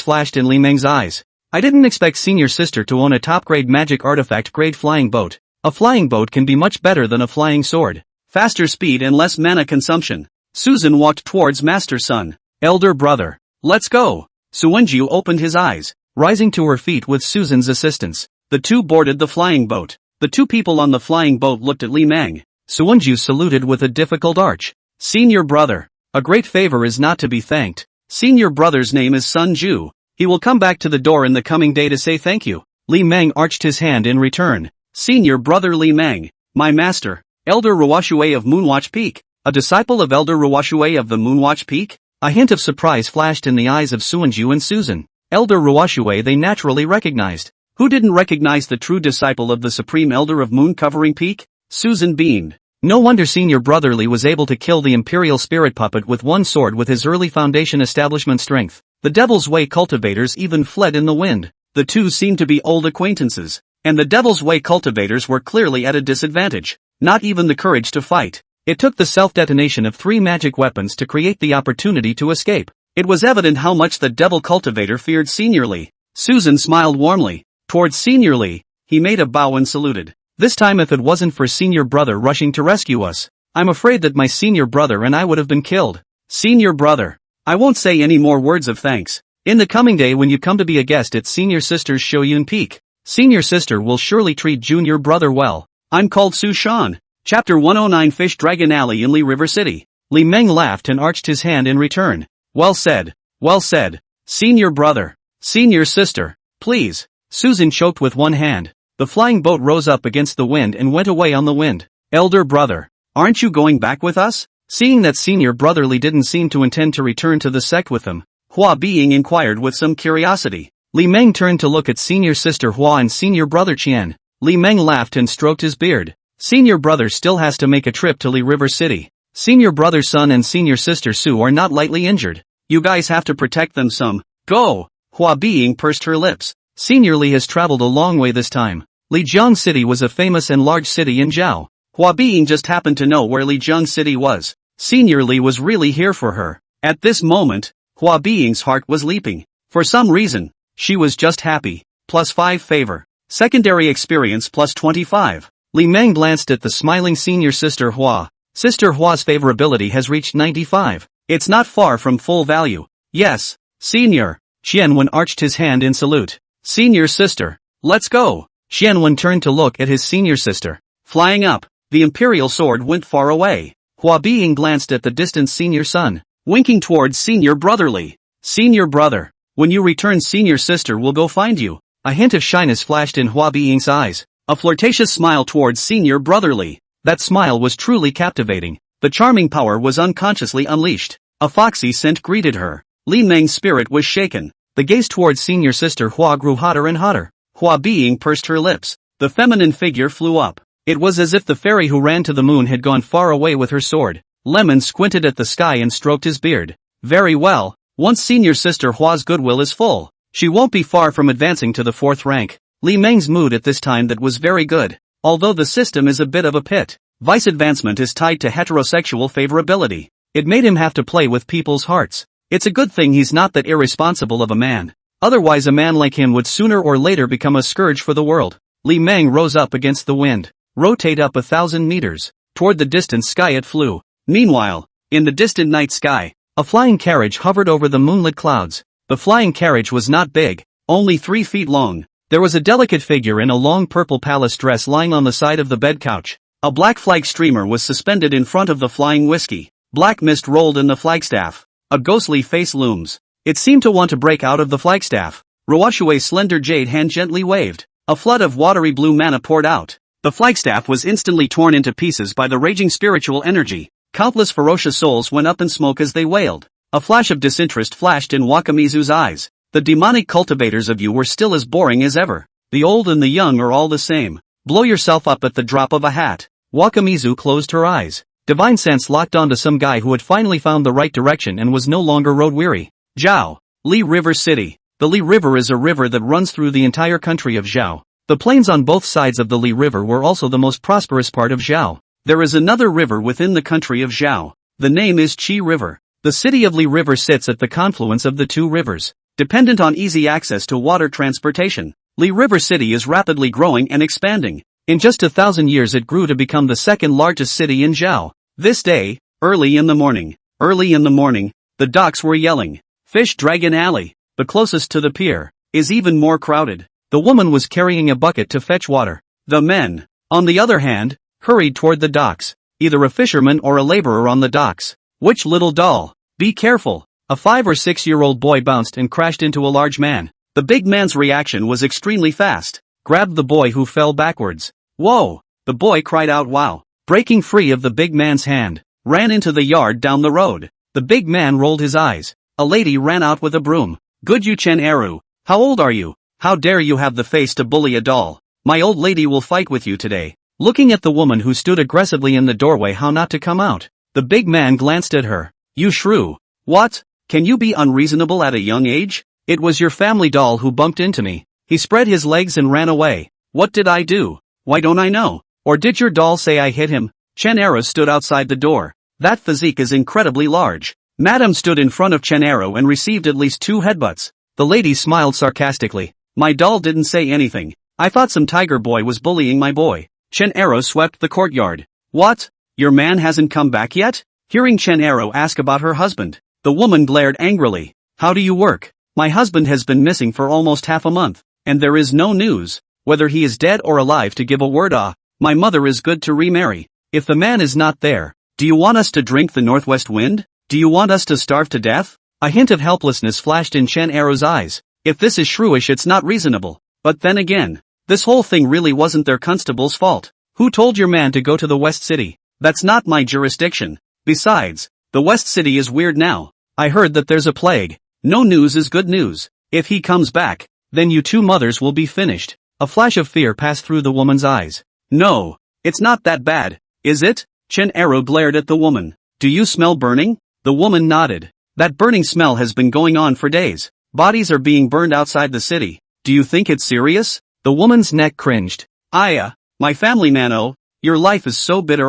flashed in Li Meng's eyes. I didn't expect senior sister to own a top-grade magic artifact-grade flying boat. A flying boat can be much better than a flying sword. Faster speed and less mana consumption. Susan walked towards master son. Elder brother. Let's go. Suwenjiu opened his eyes, rising to her feet with Susan's assistance. The two boarded the flying boat. The two people on the flying boat looked at Li Meng. Suunju saluted with a difficult arch. Senior brother. A great favor is not to be thanked. Senior brother's name is Sun Ju. He will come back to the door in the coming day to say thank you. Li Meng arched his hand in return. Senior brother Li Meng. My master. Elder Ruoshui of Moonwatch Peak. A disciple of Elder Ruoshui of the Moonwatch Peak? A hint of surprise flashed in the eyes of Suunju and Susan. Elder Ruoshui they naturally recognized. Who didn't recognize the true disciple of the Supreme Elder of Moon Covering Peak? Susan beamed. No wonder Senior Brother Li was able to kill the Imperial Spirit Puppet with one sword with his early Foundation establishment strength. The Devil's Way cultivators even fled in the wind. The two seemed to be old acquaintances. And the Devil's Way cultivators were clearly at a disadvantage. Not even the courage to fight. It took the self-detonation of 3 magic weapons to create the opportunity to escape. It was evident how much the Devil cultivator feared Senior Li. Susan smiled warmly. Towards Senior Li, he made a bow and saluted. This time if it wasn't for Senior Brother rushing to rescue us, I'm afraid that my Senior Brother and I would have been killed. Senior Brother. I won't say any more words of thanks. In the coming day when you come to be a guest at Senior Sister's Shoyun Peak, Senior Sister will surely treat Junior Brother well. I'm called Su Shan. Chapter 109 Fish Dragon Alley in Li River City. Li Meng laughed and arched his hand in return. Well said. Well said. Senior Brother. Senior Sister. Please. Susan choked with one hand. The flying boat rose up against the wind and went away on the wind. Elder Brother. Aren't you going back with us? Seeing that Senior Brother Li didn't seem to intend to return to the sect with them, Hua Being inquired with some curiosity. Li Meng turned to look at Senior Sister Hua and Senior Brother Qian. Li Meng laughed and stroked his beard. Senior Brother still has to make a trip to Li River City. Senior Brother Sun and Senior Sister Su are not lightly injured. You guys have to protect them some. Go! Hua Being pursed her lips. Senior Li has traveled a long way this time. Lijiang City was a famous and large city in Zhao. Hua Being just happened to know where Lijiang City was. Senior Li was really here for her. At this moment, Hua Being's heart was leaping. For some reason, she was just happy. +5 favor. Secondary experience +25. Li Meng glanced at the smiling Senior Sister Hua. Sister Hua's favorability has reached 95. It's not far from full value. Yes, Senior. Qianwen arched his hand in salute. Senior Sister. Let's go. Qianwen turned to look at his Senior Sister. Flying up, the Imperial Sword went far away. Hua Being glanced at the distant Senior Son, winking towards Senior Brother Li. Senior Brother. When you return Senior Sister will go find you. A hint of shyness flashed in Hua Being's eyes. A flirtatious smile towards Senior Brother Li. That smile was truly captivating. The charming power was unconsciously unleashed. A foxy scent greeted her. Li Meng's spirit was shaken. The gaze towards Senior Sister Hua grew hotter and hotter. Hua Being pursed her lips. The feminine figure flew up. It was as if the fairy who ran to the moon had gone far away with her sword. Lemon squinted at the sky and stroked his beard. Very well. Once Senior Sister Hua's goodwill is full, she won't be far from advancing to the 4th rank. Li Meng's mood at this time that was very good. Although the system is a bit of a pit, vice advancement is tied to heterosexual favorability. It made him have to play with people's hearts. It's a good thing he's not that irresponsible of a man. Otherwise a man like him would sooner or later become a scourge for the world. Li Meng rose up against the wind. Rotate up 1,000 meters. Toward the distant sky it flew. Meanwhile, in the distant night sky, a flying carriage hovered over the moonlit clouds. The flying carriage was not big, only 3 feet long. There was a delicate figure in a long purple palace dress lying on the side of the bed couch. A black flag streamer was suspended in front of the flying whiskey. Black mist rolled in the flagstaff. A ghostly face looms. It seemed to want to break out of the flagstaff. Ruoshui's slender jade hand gently waved. A flood of watery blue mana poured out. The flagstaff was instantly torn into pieces by the raging spiritual energy. Countless ferocious souls went up in smoke as they wailed. A flash of disinterest flashed in Wakamizu's eyes. The demonic cultivators of you were still as boring as ever. The old and the young are all the same. Blow yourself up at the drop of a hat. Wakamizu closed her eyes. Divine sense locked onto some guy who had finally found the right direction and was no longer road weary. Zhao. Li River City. The Li River is a river that runs through the entire country of Zhao. The plains on both sides of the Li River were also the most prosperous part of Zhao. There is another river within the country of Zhao. The name is Qi River. The city of Li River sits at the confluence of the 2 rivers. Dependent on easy access to water transportation, Li River City is rapidly growing and expanding. In just 1,000 years it grew to become the 2nd largest city in Zhao. This day, early in the morning, the docks were yelling. Fish Dragon Alley, the closest to the pier, is even more crowded. The woman was carrying a bucket to fetch water. The men, on the other hand, hurried toward the docks, either a fisherman or a laborer on the docks. Which little doll? Be careful! A 5 or 6-year-old boy bounced and crashed into a large man. The big man's reaction was extremely fast. Grabbed the boy who fell backwards. Whoa! The boy cried out wow. Breaking free of the big man's hand, ran into the yard down the road. The big man rolled his eyes. A lady ran out with a broom. Good you Chen Eru. How old are you? How dare you have the face to bully a doll? My old lady will fight with you today. Looking at the woman who stood aggressively in the doorway how not to come out. The big man glanced at her. You shrew. What? Can you be unreasonable at a young age? It was your family doll who bumped into me. He spread his legs and ran away. What did I do? Why don't I know? Or did your doll say I hit him? Chen Eru stood outside the door. That physique is incredibly large. Madam stood in front of Chen Eru and received at least 2 headbutts. The lady smiled sarcastically. My doll didn't say anything. I thought some tiger boy was bullying my boy. Chen Eru swept the courtyard. What? Your man hasn't come back yet? Hearing Chen Eru ask about her husband, the woman glared angrily. How do you work? My husband has been missing for almost half a month, and there is no news, whether he is dead or alive to give a word. My mother is good to remarry. If the man is not there, do you want us to drink the northwest wind? Do you want us to starve to death? A hint of helplessness flashed in Chen Eru's eyes. If this is shrewish it's not reasonable. But then again, this whole thing really wasn't their constable's fault. Who told your man to go to the West City? That's not my jurisdiction. Besides, the West City is weird now. I heard that there's a plague. No news is good news. If he comes back, then you 2 mothers will be finished. A flash of fear passed through the woman's eyes. No, it's not that bad, is it? Chen Eru glared at the woman. Do you smell burning? The woman nodded. That burning smell has been going on for days. Bodies are being burned outside the city. Do you think it's serious? The woman's neck cringed. Aya, my family man, oh, your life is so bitter.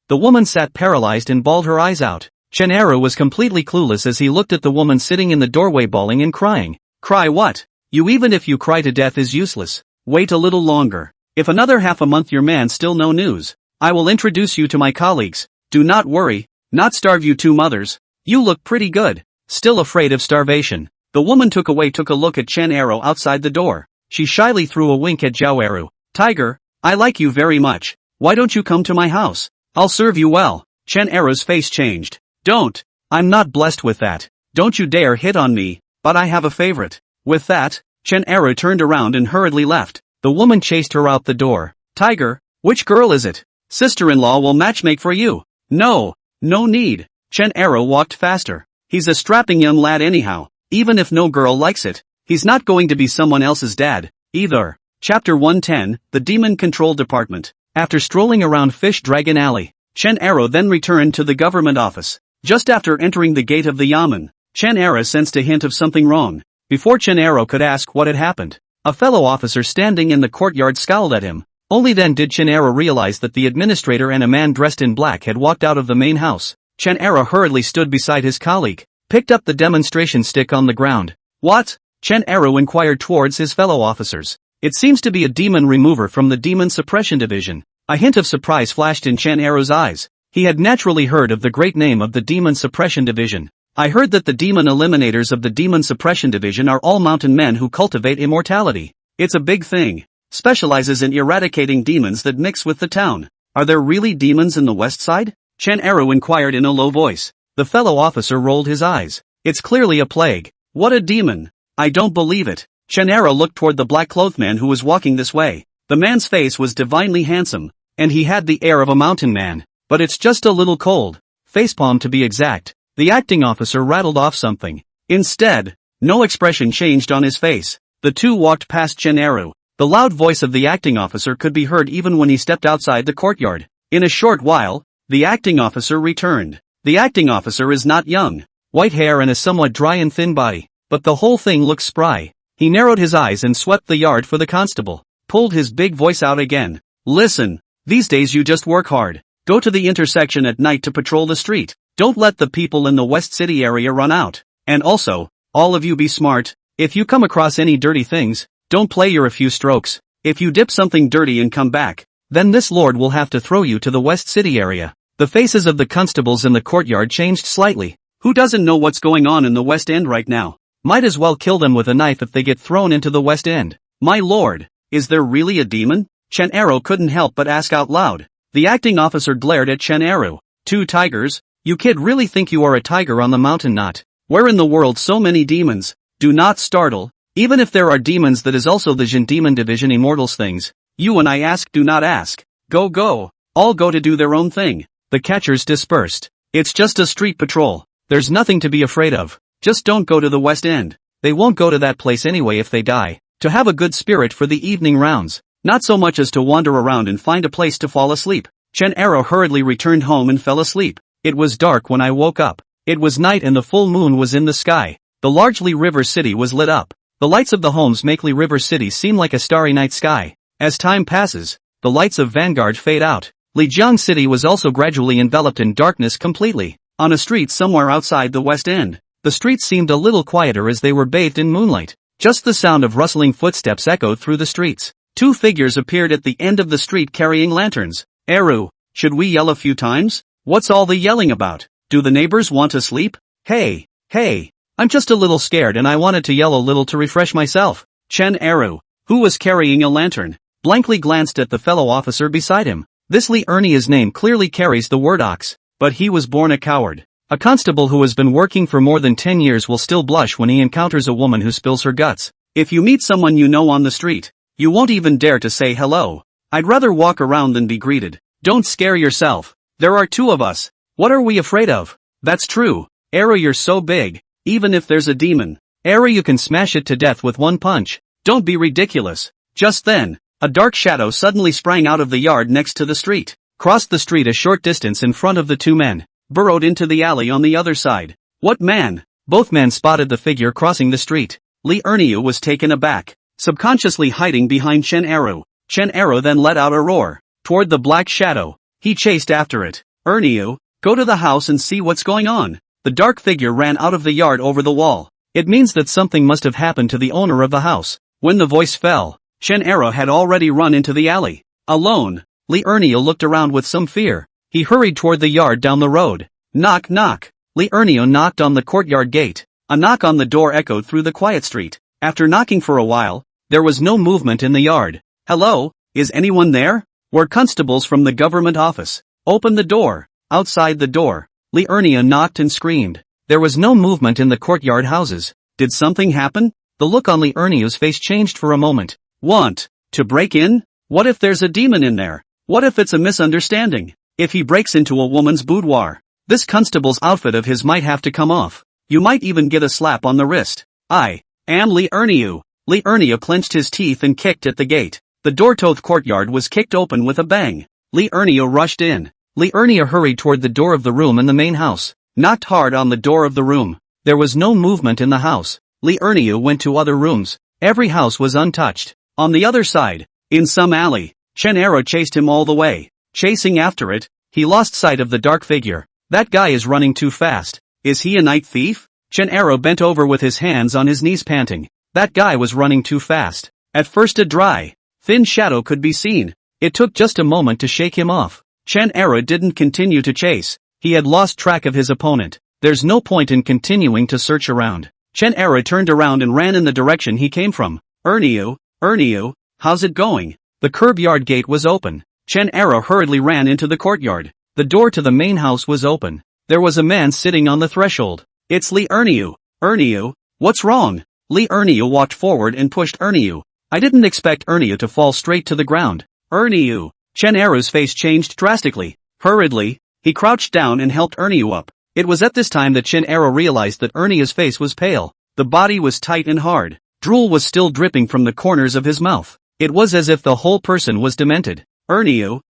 The woman sat paralyzed and bawled her eyes out. Chen Eru was completely clueless as he looked at the woman sitting in the doorway bawling and crying. Cry what? Even if you cry to death is useless. Wait a little longer. If another half a month your man still no news, I will introduce you to my colleagues. Do not worry, not starve you 2 mothers. You look pretty good. Still afraid of starvation. The woman took a look at Chen Eru outside the door. She shyly threw a wink at Zhao Eru. Tiger, I like you very much. Why don't you come to my house? I'll serve you well. Chen Eru's face changed. Don't. I'm not blessed with that. Don't you dare hit on me, but I have a favorite. With that, Chen Eru turned around and hurriedly left. The woman chased her out the door. Tiger, which girl is it? Sister-in-law will matchmake for you. No need. Chen Eru walked faster. He's a strapping young lad anyhow. Even if no girl likes it, he's not going to be someone else's dad, either. Chapter 110, The Demon Control Department. After strolling around Fish Dragon Alley, Chen Eru then returned to the government office. Just after entering the gate of the yamen, Chen Eru sensed a hint of something wrong. Before Chen Eru could ask what had happened, a fellow officer standing in the courtyard scowled at him. Only then did Chen Eru realize that the administrator and a man dressed in black had walked out of the main house. Chen Eru hurriedly stood beside his colleague, picked up the demonstration stick on the ground. What? Chen Eru inquired towards his fellow officers. It seems to be a demon remover from the Demon Suppression Division. A hint of surprise flashed in Chen Eru's eyes. He had naturally heard of the great name of the Demon Suppression Division. I heard that the demon eliminators of the Demon Suppression Division are all mountain men who cultivate immortality. It's a big thing. Specializes in eradicating demons that mix with the town. Are there really demons in the west side? Chen Eru inquired in a low voice. The fellow officer rolled his eyes. It's clearly a plague. What a demon. I don't believe it. Chen Eru looked toward the black-clothed man who was walking this way. The man's face was divinely handsome, and he had the air of a mountain man. But it's just a little cold. Facepalm to be exact. The acting officer rattled off something. Instead, no expression changed on his face. The two walked past Chen Eru. The loud voice of the acting officer could be heard even when he stepped outside the courtyard. In a short while, the acting officer returned. The acting officer is not young. White hair and a somewhat dry and thin body. But the whole thing looks spry. He narrowed his eyes and swept the yard for the constable. Pulled his big voice out again. Listen. These days you just work hard. Go to the intersection at night to patrol the street. Don't let the people in the West City area run out. And also, all of you be smart. If you come across any dirty things, don't play your a few strokes. If you dip something dirty and come back, then this lord will have to throw you to the West City area. The faces of the constables in the courtyard changed slightly. Who doesn't know what's going on in the West End right now? Might as well kill them with a knife if they get thrown into the West End. My lord, is there really a demon? Chen Aro couldn't help but ask out loud. The acting officer glared at Chen Aro. 2 tigers? You kid really think you are a tiger on the mountain? Not. Where in the world so many demons? Do not startle. Even if there are demons, that is also the Jin Demon Division Immortals things. You and I ask, do not ask. Go go. All go to do their own thing. The catchers dispersed. It's just a street patrol. There's nothing to be afraid of. Just don't go to the West End. They won't go to that place anyway if they die. To have a good spirit for the evening rounds. Not so much as to wander around and find a place to fall asleep. Chen Aro hurriedly returned home and fell asleep. It was dark when I woke up. It was night and the full moon was in the sky. The largely river city was lit up. The lights of the homes make Li River City seem like a starry night sky. As time passes, the lights of Vanguard fade out. Lijiang City was also gradually enveloped in darkness completely. On a street somewhere outside the West End, the streets seemed a little quieter as they were bathed in moonlight. Just the sound of rustling footsteps echoed through the streets. 2 figures appeared at the end of the street carrying lanterns. Eru, should we yell a few times? What's all the yelling about? Do the neighbors want to sleep? Hey, hey. I'm just a little scared and I wanted to yell a little to refresh myself. Chen Eru, who was carrying a lantern, blankly glanced at the fellow officer beside him. This Li Ernia's name clearly carries the word ox, but he was born a coward. A constable who has been working for more than 10 years will still blush when he encounters a woman who spills her guts. If you meet someone you know on the street, you won't even dare to say hello. I'd rather walk around than be greeted. Don't scare yourself. There are 2 of us. What are we afraid of? That's true. Era, you're so big. Even if there's a demon, Era, you can smash it to death with 1 punch. Don't be ridiculous. Just then, a dark shadow suddenly sprang out of the yard next to the street, crossed the street a short distance in front of the 2 men, burrowed into the alley on the other side. What man? Both men spotted the figure crossing the street. Li Erniu was taken aback, subconsciously hiding behind Chen Eru. Chen Eru then let out a roar. Toward the black shadow, he chased after it. Erniu, go to the house and see what's going on. The dark figure ran out of the yard over the wall. It means that something must have happened to the owner of the house. When the voice fell, Chen Eru had already run into the alley. Alone, Li Erniu looked around with some fear. He hurried toward the yard down the road. Knock knock. Li Erniu knocked on the courtyard gate. A knock on the door echoed through the quiet street. After knocking for a while, there was no movement in the yard. Hello, is anyone there? We're constables from the government office. Open the door. Outside the door, Li Erniu knocked and screamed. There was no movement in the courtyard houses. Did something happen? The look on Li Erniu's face changed for a moment. Want to break in? What if there's a demon in there? What if it's a misunderstanding? If he breaks into a woman's boudoir, this constable's outfit of his might have to come off. You might even get a slap on the wrist. I am Li Erniu. Li Erniu clenched his teeth and kicked at the gate. The door-toothed courtyard was kicked open with a bang. Li Erniu rushed in. Li Erniu hurried toward the door of the room in the main house, knocked hard on the door of the room. There was no movement in the house. Li Erniu went to other rooms. Every house was untouched. On the other side, in some alley, Chen Eru chased him all the way. Chasing after it, he lost sight of the dark figure. That guy is running too fast. Is he a night thief? Chen Eru bent over with his hands on his knees panting. That guy was running too fast. At first a dry, thin shadow could be seen. It took just a moment to shake him off. Chen Eru didn't continue to chase. He had lost track of his opponent. There's no point in continuing to search around. Chen Eru turned around and ran in the direction he came from. Erniu, how's it going? The curb yard gate was open. Chen Eru hurriedly ran into the courtyard. The door to the main house was open. There was a man sitting on the threshold. It's Li Erniu. Erniu, what's wrong? Li Erniu walked forward and pushed Erniu. I didn't expect Erniu to fall straight to the ground. Erniu. Chen Eru's face changed drastically. Hurriedly, he crouched down and helped Erniu up. It was at this time that Chen Eru realized that Erniu's face was pale. The body was tight and hard. Drool was still dripping from the corners of his mouth. It was as if the whole person was demented. Erniu,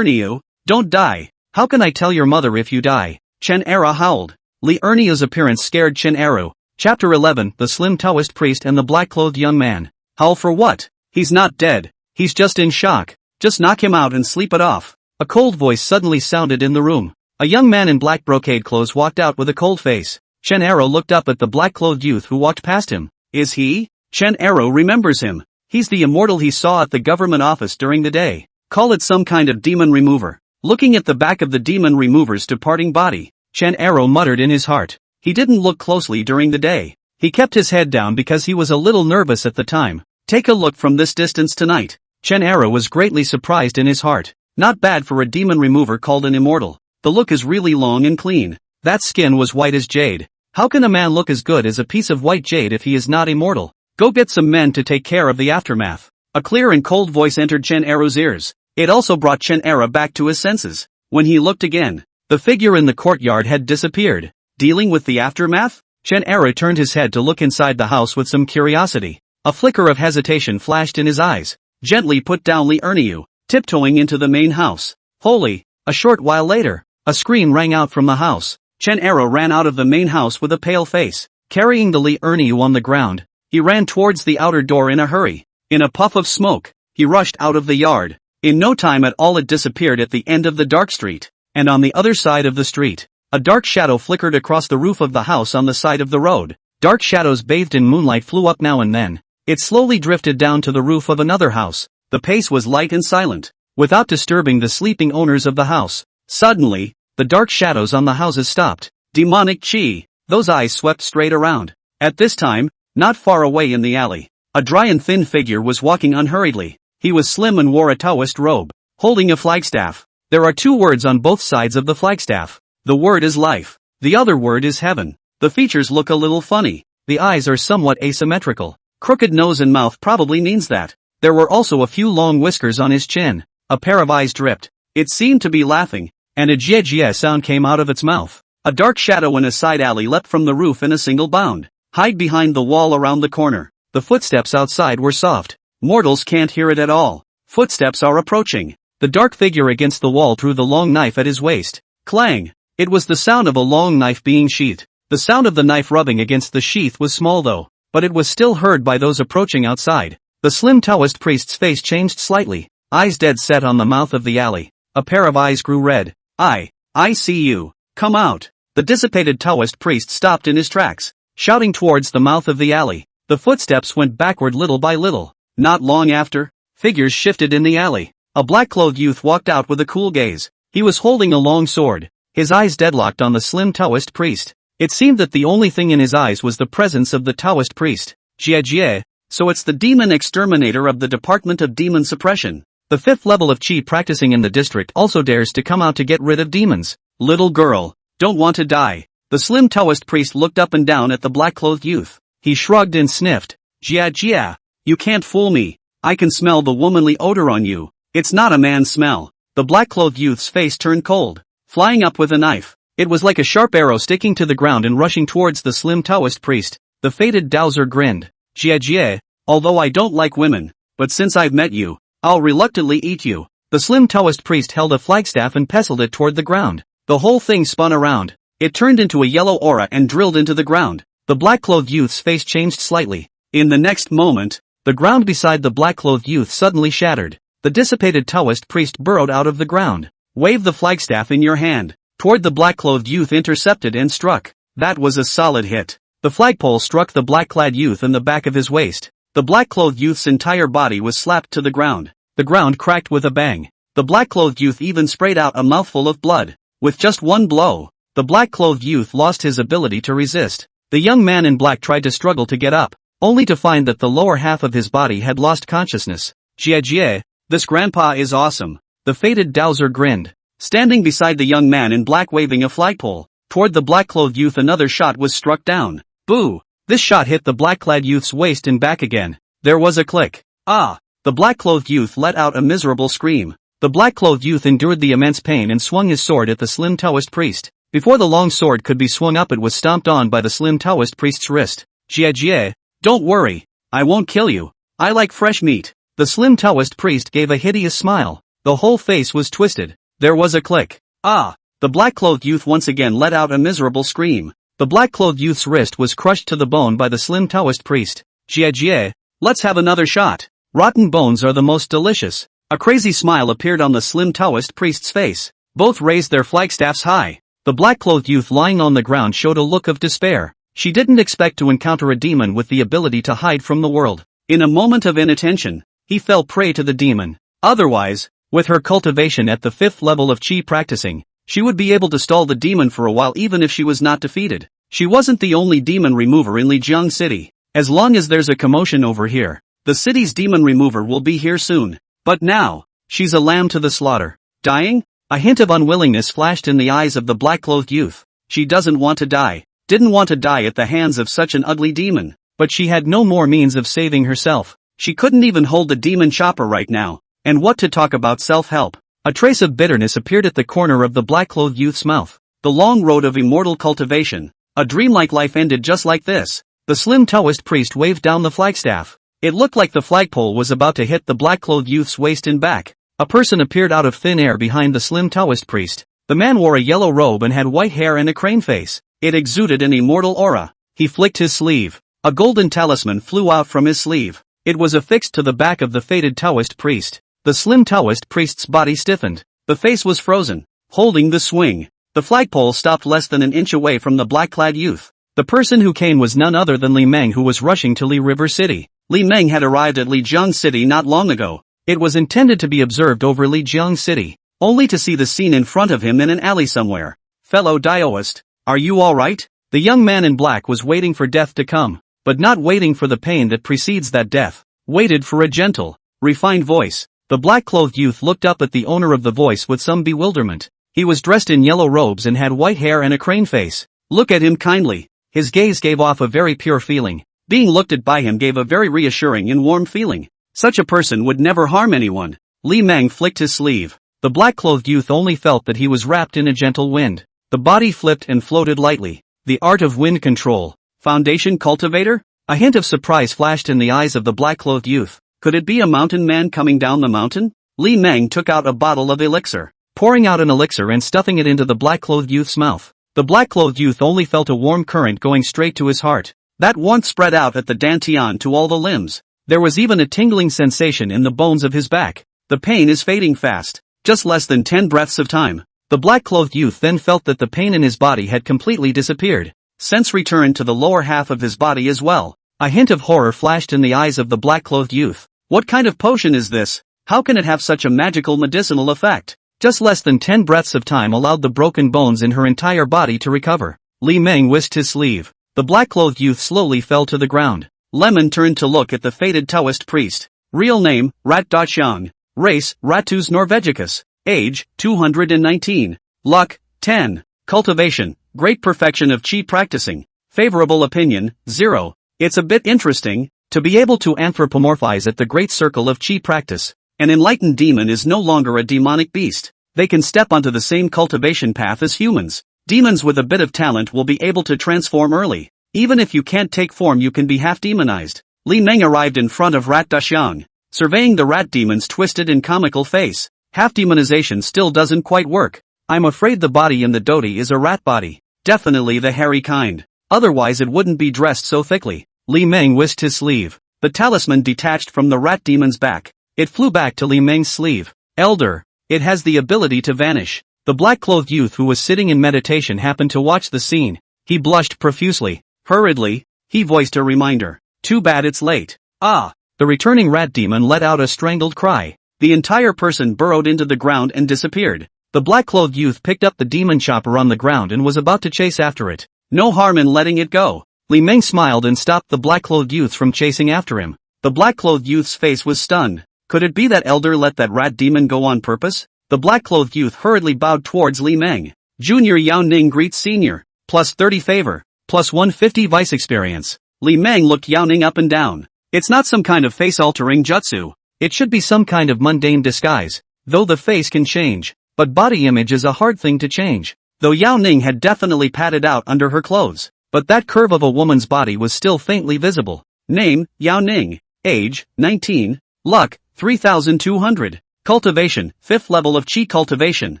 don't die. How can I tell your mother if you die? Chen Eru howled. Li Erniu's appearance scared Chen Eru. Chapter 11, The Slim Taoist Priest and the Black-Clothed Young Man. Howl for what? He's not dead. He's just in shock. Just knock him out and sleep it off. A cold voice suddenly sounded in the room. A young man in black brocade clothes walked out with a cold face. Chen Eru looked up at the black-clothed youth who walked past him. Is he? Chen Eru remembers him. He's the immortal he saw at the government office during the day. Call it some kind of demon remover. Looking at the back of the demon remover's departing body, Chen Eru muttered in his heart. He didn't look closely during the day. He kept his head down because he was a little nervous at the time. Take a look from this distance tonight. Chen Era was greatly surprised in his heart. Not bad for a demon remover called an immortal. The look is really long and clean. That skin was white as jade. How can a man look as good as a piece of white jade if he is not immortal? Go get some men to take care of the aftermath. A clear and cold voice entered Chen Era's ears. It also brought Chen Era back to his senses. When he looked again, the figure in the courtyard had disappeared. Dealing with the aftermath? Chen Era turned his head to look inside the house with some curiosity. A flicker of hesitation flashed in his eyes. Gently put down Li Erniu, tiptoeing into the main house. Holy! A short while later, a scream rang out from the house. Chen Era ran out of the main house with a pale face. Carrying the Li Erniu on the ground, he ran towards the outer door in a hurry. In a puff of smoke, he rushed out of the yard. In no time at all it disappeared at the end of the dark street. And on the other side of the street, a dark shadow flickered across the roof of the house on the side of the road. Dark shadows bathed in moonlight flew up now and then. It slowly drifted down to the roof of another house. The pace was light and silent, without disturbing the sleeping owners of the house. Suddenly, the dark shadows on the houses stopped. Demonic chi! Those eyes swept straight around. At this time, not far away in the alley, a dry and thin figure was walking unhurriedly. He was slim and wore a Taoist robe, holding a flagstaff. There are two words on both sides of the flagstaff. The word is life. The other word is heaven. The features look a little funny. The eyes are somewhat asymmetrical. Crooked nose and mouth probably means that. There were also a few long whiskers on his chin. A pair of eyes dripped. It seemed to be laughing, and a jie jie sound came out of its mouth. A dark shadow in a side alley leapt from the roof in a single bound. Hide behind the wall around the corner. The footsteps outside were soft. Mortals can't hear it at all. Footsteps are approaching. The dark figure against the wall threw the long knife at his waist. Clang! It was the sound of a long knife being sheathed. The sound of the knife rubbing against the sheath was small though, but it was still heard by those approaching outside. The slim Taoist priest's face changed slightly. Eyes dead set on the mouth of the alley. A pair of eyes grew red. I see you. Come out. The dissipated Taoist priest stopped in his tracks, shouting towards the mouth of the alley. The footsteps went backward little by little. Not long after, figures shifted in the alley. A black-clothed youth walked out with a cool gaze. He was holding a long sword, his eyes deadlocked on the slim Taoist priest. It seemed that the only thing in his eyes was the presence of the Taoist priest. Jie Jie, so it's the demon exterminator of the Department of Demon Suppression. The 5th level of Qi practicing in the district also dares to come out to get rid of demons. Little girl, don't want to die. The slim Taoist priest looked up and down at the black-clothed youth. He shrugged and sniffed. Jia Jia, you can't fool me. I can smell the womanly odor on you. It's not a man's smell. The black-clothed youth's face turned cold. Flying up with a knife. It was like a sharp arrow sticking to the ground and rushing towards the slim Taoist priest. The fated dowser grinned. Jie Jie, although I don't like women, but since I've met you, I'll reluctantly eat you. The slim Taoist priest held a flagstaff and pestled it toward the ground. The whole thing spun around. It turned into a yellow aura and drilled into the ground. The black-clothed youth's face changed slightly. In the next moment, the ground beside the black-clothed youth suddenly shattered. The dissipated Taoist priest burrowed out of the ground. Wave the flagstaff in your hand. Toward the black-clothed youth intercepted and struck. That was a solid hit. The flagpole struck the black-clad youth in the back of his waist. The black-clothed youth's entire body was slapped to the ground. The ground cracked with a bang. The black-clothed youth even sprayed out a mouthful of blood. With just one blow, the black-clothed youth lost his ability to resist. The young man in black tried to struggle to get up, only to find that the lower half of his body had lost consciousness. Jie Jie, this grandpa is awesome. The fated dowser grinned. Standing beside the young man in black waving a flagpole, toward the black-clothed youth another shot was struck down. Boo! This shot hit the black-clad youth's waist and back again. There was a click. Ah! The black-clothed youth let out a miserable scream. The black-clothed youth endured the immense pain and swung his sword at the slim Taoist priest. Before the long sword could be swung up it was stomped on by the slim Taoist priest's wrist. Jie Jie, don't worry. I won't kill you. I like fresh meat. The slim Taoist priest gave a hideous smile. The whole face was twisted. There was a click. Ah! The black-clothed youth once again let out a miserable scream. The black-clothed youth's wrist was crushed to the bone by the slim Taoist priest. Jie Jie, let's have another shot. Rotten bones are the most delicious. A crazy smile appeared on the slim Taoist priest's face. Both raised their flagstaffs high. The black-clothed youth lying on the ground showed a look of despair. She didn't expect to encounter a demon with the ability to hide from the world. In a moment of inattention, he fell prey to the demon. Otherwise, with her cultivation at the 5th level of Qi practicing, she would be able to stall the demon for a while even if she was not defeated. She wasn't the only demon remover in Lijiang City. As long as there's a commotion over here, the city's demon remover will be here soon. But now, she's a lamb to the slaughter. Dying? A hint of unwillingness flashed in the eyes of the black-clothed youth. She doesn't want to die. Didn't want to die at the hands of such an ugly demon. But she had no more means of saving herself. She couldn't even hold the demon chopper right now. And what to talk about self-help? A trace of bitterness appeared at the corner of the black-clothed youth's mouth. The long road of immortal cultivation. A dreamlike life ended just like this. The slim Taoist priest waved down the flagstaff. It looked like the flagpole was about to hit the black-clothed youth's waist and back. A person appeared out of thin air behind the slim Taoist priest. The man wore a yellow robe and had white hair and a crane face. It exuded an immortal aura. He flicked his sleeve. A golden talisman flew out from his sleeve. It was affixed to the back of the faded Taoist priest. The slim Taoist priest's body stiffened. The face was frozen. Holding the swing, the flagpole stopped less than an inch away from the black-clad youth. The person who came was none other than Li Meng, who was rushing to Li River City. Li Meng had arrived at Lijiang City not long ago. It was intended to be observed over Lijiang City, only to see the scene in front of him in an alley somewhere. Fellow Daoist, are you alright? The young man in black was waiting for death to come, but not waiting for the pain that precedes that death. Waited for a gentle, refined voice. The black-clothed youth looked up at the owner of the voice with some bewilderment. He was dressed in yellow robes and had white hair and a crane face. Look at him kindly. His gaze gave off a very pure feeling. Being looked at by him gave a very reassuring and warm feeling. Such a person would never harm anyone. Li Meng flicked his sleeve. The black-clothed youth only felt that he was wrapped in a gentle wind. The body flipped and floated lightly. The art of wind control. Foundation cultivator? A hint of surprise flashed in the eyes of the black-clothed youth. Could it be a mountain man coming down the mountain? Li Meng took out a bottle of elixir, pouring out an elixir and stuffing it into the black-clothed youth's mouth. The black-clothed youth only felt a warm current going straight to his heart. That warmth spread out at the dantian to all the limbs. There was even a tingling sensation in the bones of his back. The pain is fading fast. Just less than 10 breaths of time. The black-clothed youth then felt that the pain in his body had completely disappeared. Sense returned to the lower half of his body as well. A hint of horror flashed in the eyes of the black-clothed youth. What kind of potion is this? How can it have such a magical medicinal effect? Just less than 10 breaths of time allowed the broken bones in her entire body to recover. Li Meng whisked his sleeve. The black-clothed youth slowly fell to the ground. Lemon turned to look at the faded Taoist priest. Real name, Rat Daxiang. Race, Ratus norvegicus. Age, 219. Luck, 10. Cultivation, great perfection of qi practicing. Favorable opinion, 0. It's a bit interesting, to be able to anthropomorphize at the great circle of qi practice. An enlightened demon is no longer a demonic beast. They can step onto the same cultivation path as humans. Demons with a bit of talent will be able to transform early. Even if you can't take form, you can be half demonized. Li Meng arrived in front of Rat Daxiang, surveying the rat demon's twisted and comical face. Half demonization still doesn't quite work. I'm afraid the body in the doti is a rat body. Definitely the hairy kind. Otherwise it wouldn't be dressed so thickly. Li Meng whisked his sleeve. The talisman detached from the rat demon's back. It flew back to Li Meng's sleeve. Elder. It has the ability to vanish. The black-clothed youth who was sitting in meditation happened to watch the scene. He blushed profusely. Hurriedly, he voiced a reminder. Too bad it's late. Ah! The returning rat demon let out a strangled cry. The entire person burrowed into the ground and disappeared. The black-clothed youth picked up the demon chopper on the ground and was about to chase after it. No harm in letting it go. Li Meng smiled and stopped the black-clothed youth from chasing after him. The black-clothed youth's face was stunned. Could it be that Elder let that rat demon go on purpose? The black-clothed youth hurriedly bowed towards Li Meng. Junior Yao Ning greets Senior. Plus 30 favor. Plus 150 vice experience. Li Meng looked Yao Ning up and down. It's not some kind of face-altering jutsu. It should be some kind of mundane disguise. Though the face can change. But body image is a hard thing to change. Though Yao Ning had definitely padded out under her clothes. But that curve of a woman's body was still faintly visible. Name, Yao Ning. Age, 19. Luck, 3200. Cultivation, 5th level of Qi cultivation.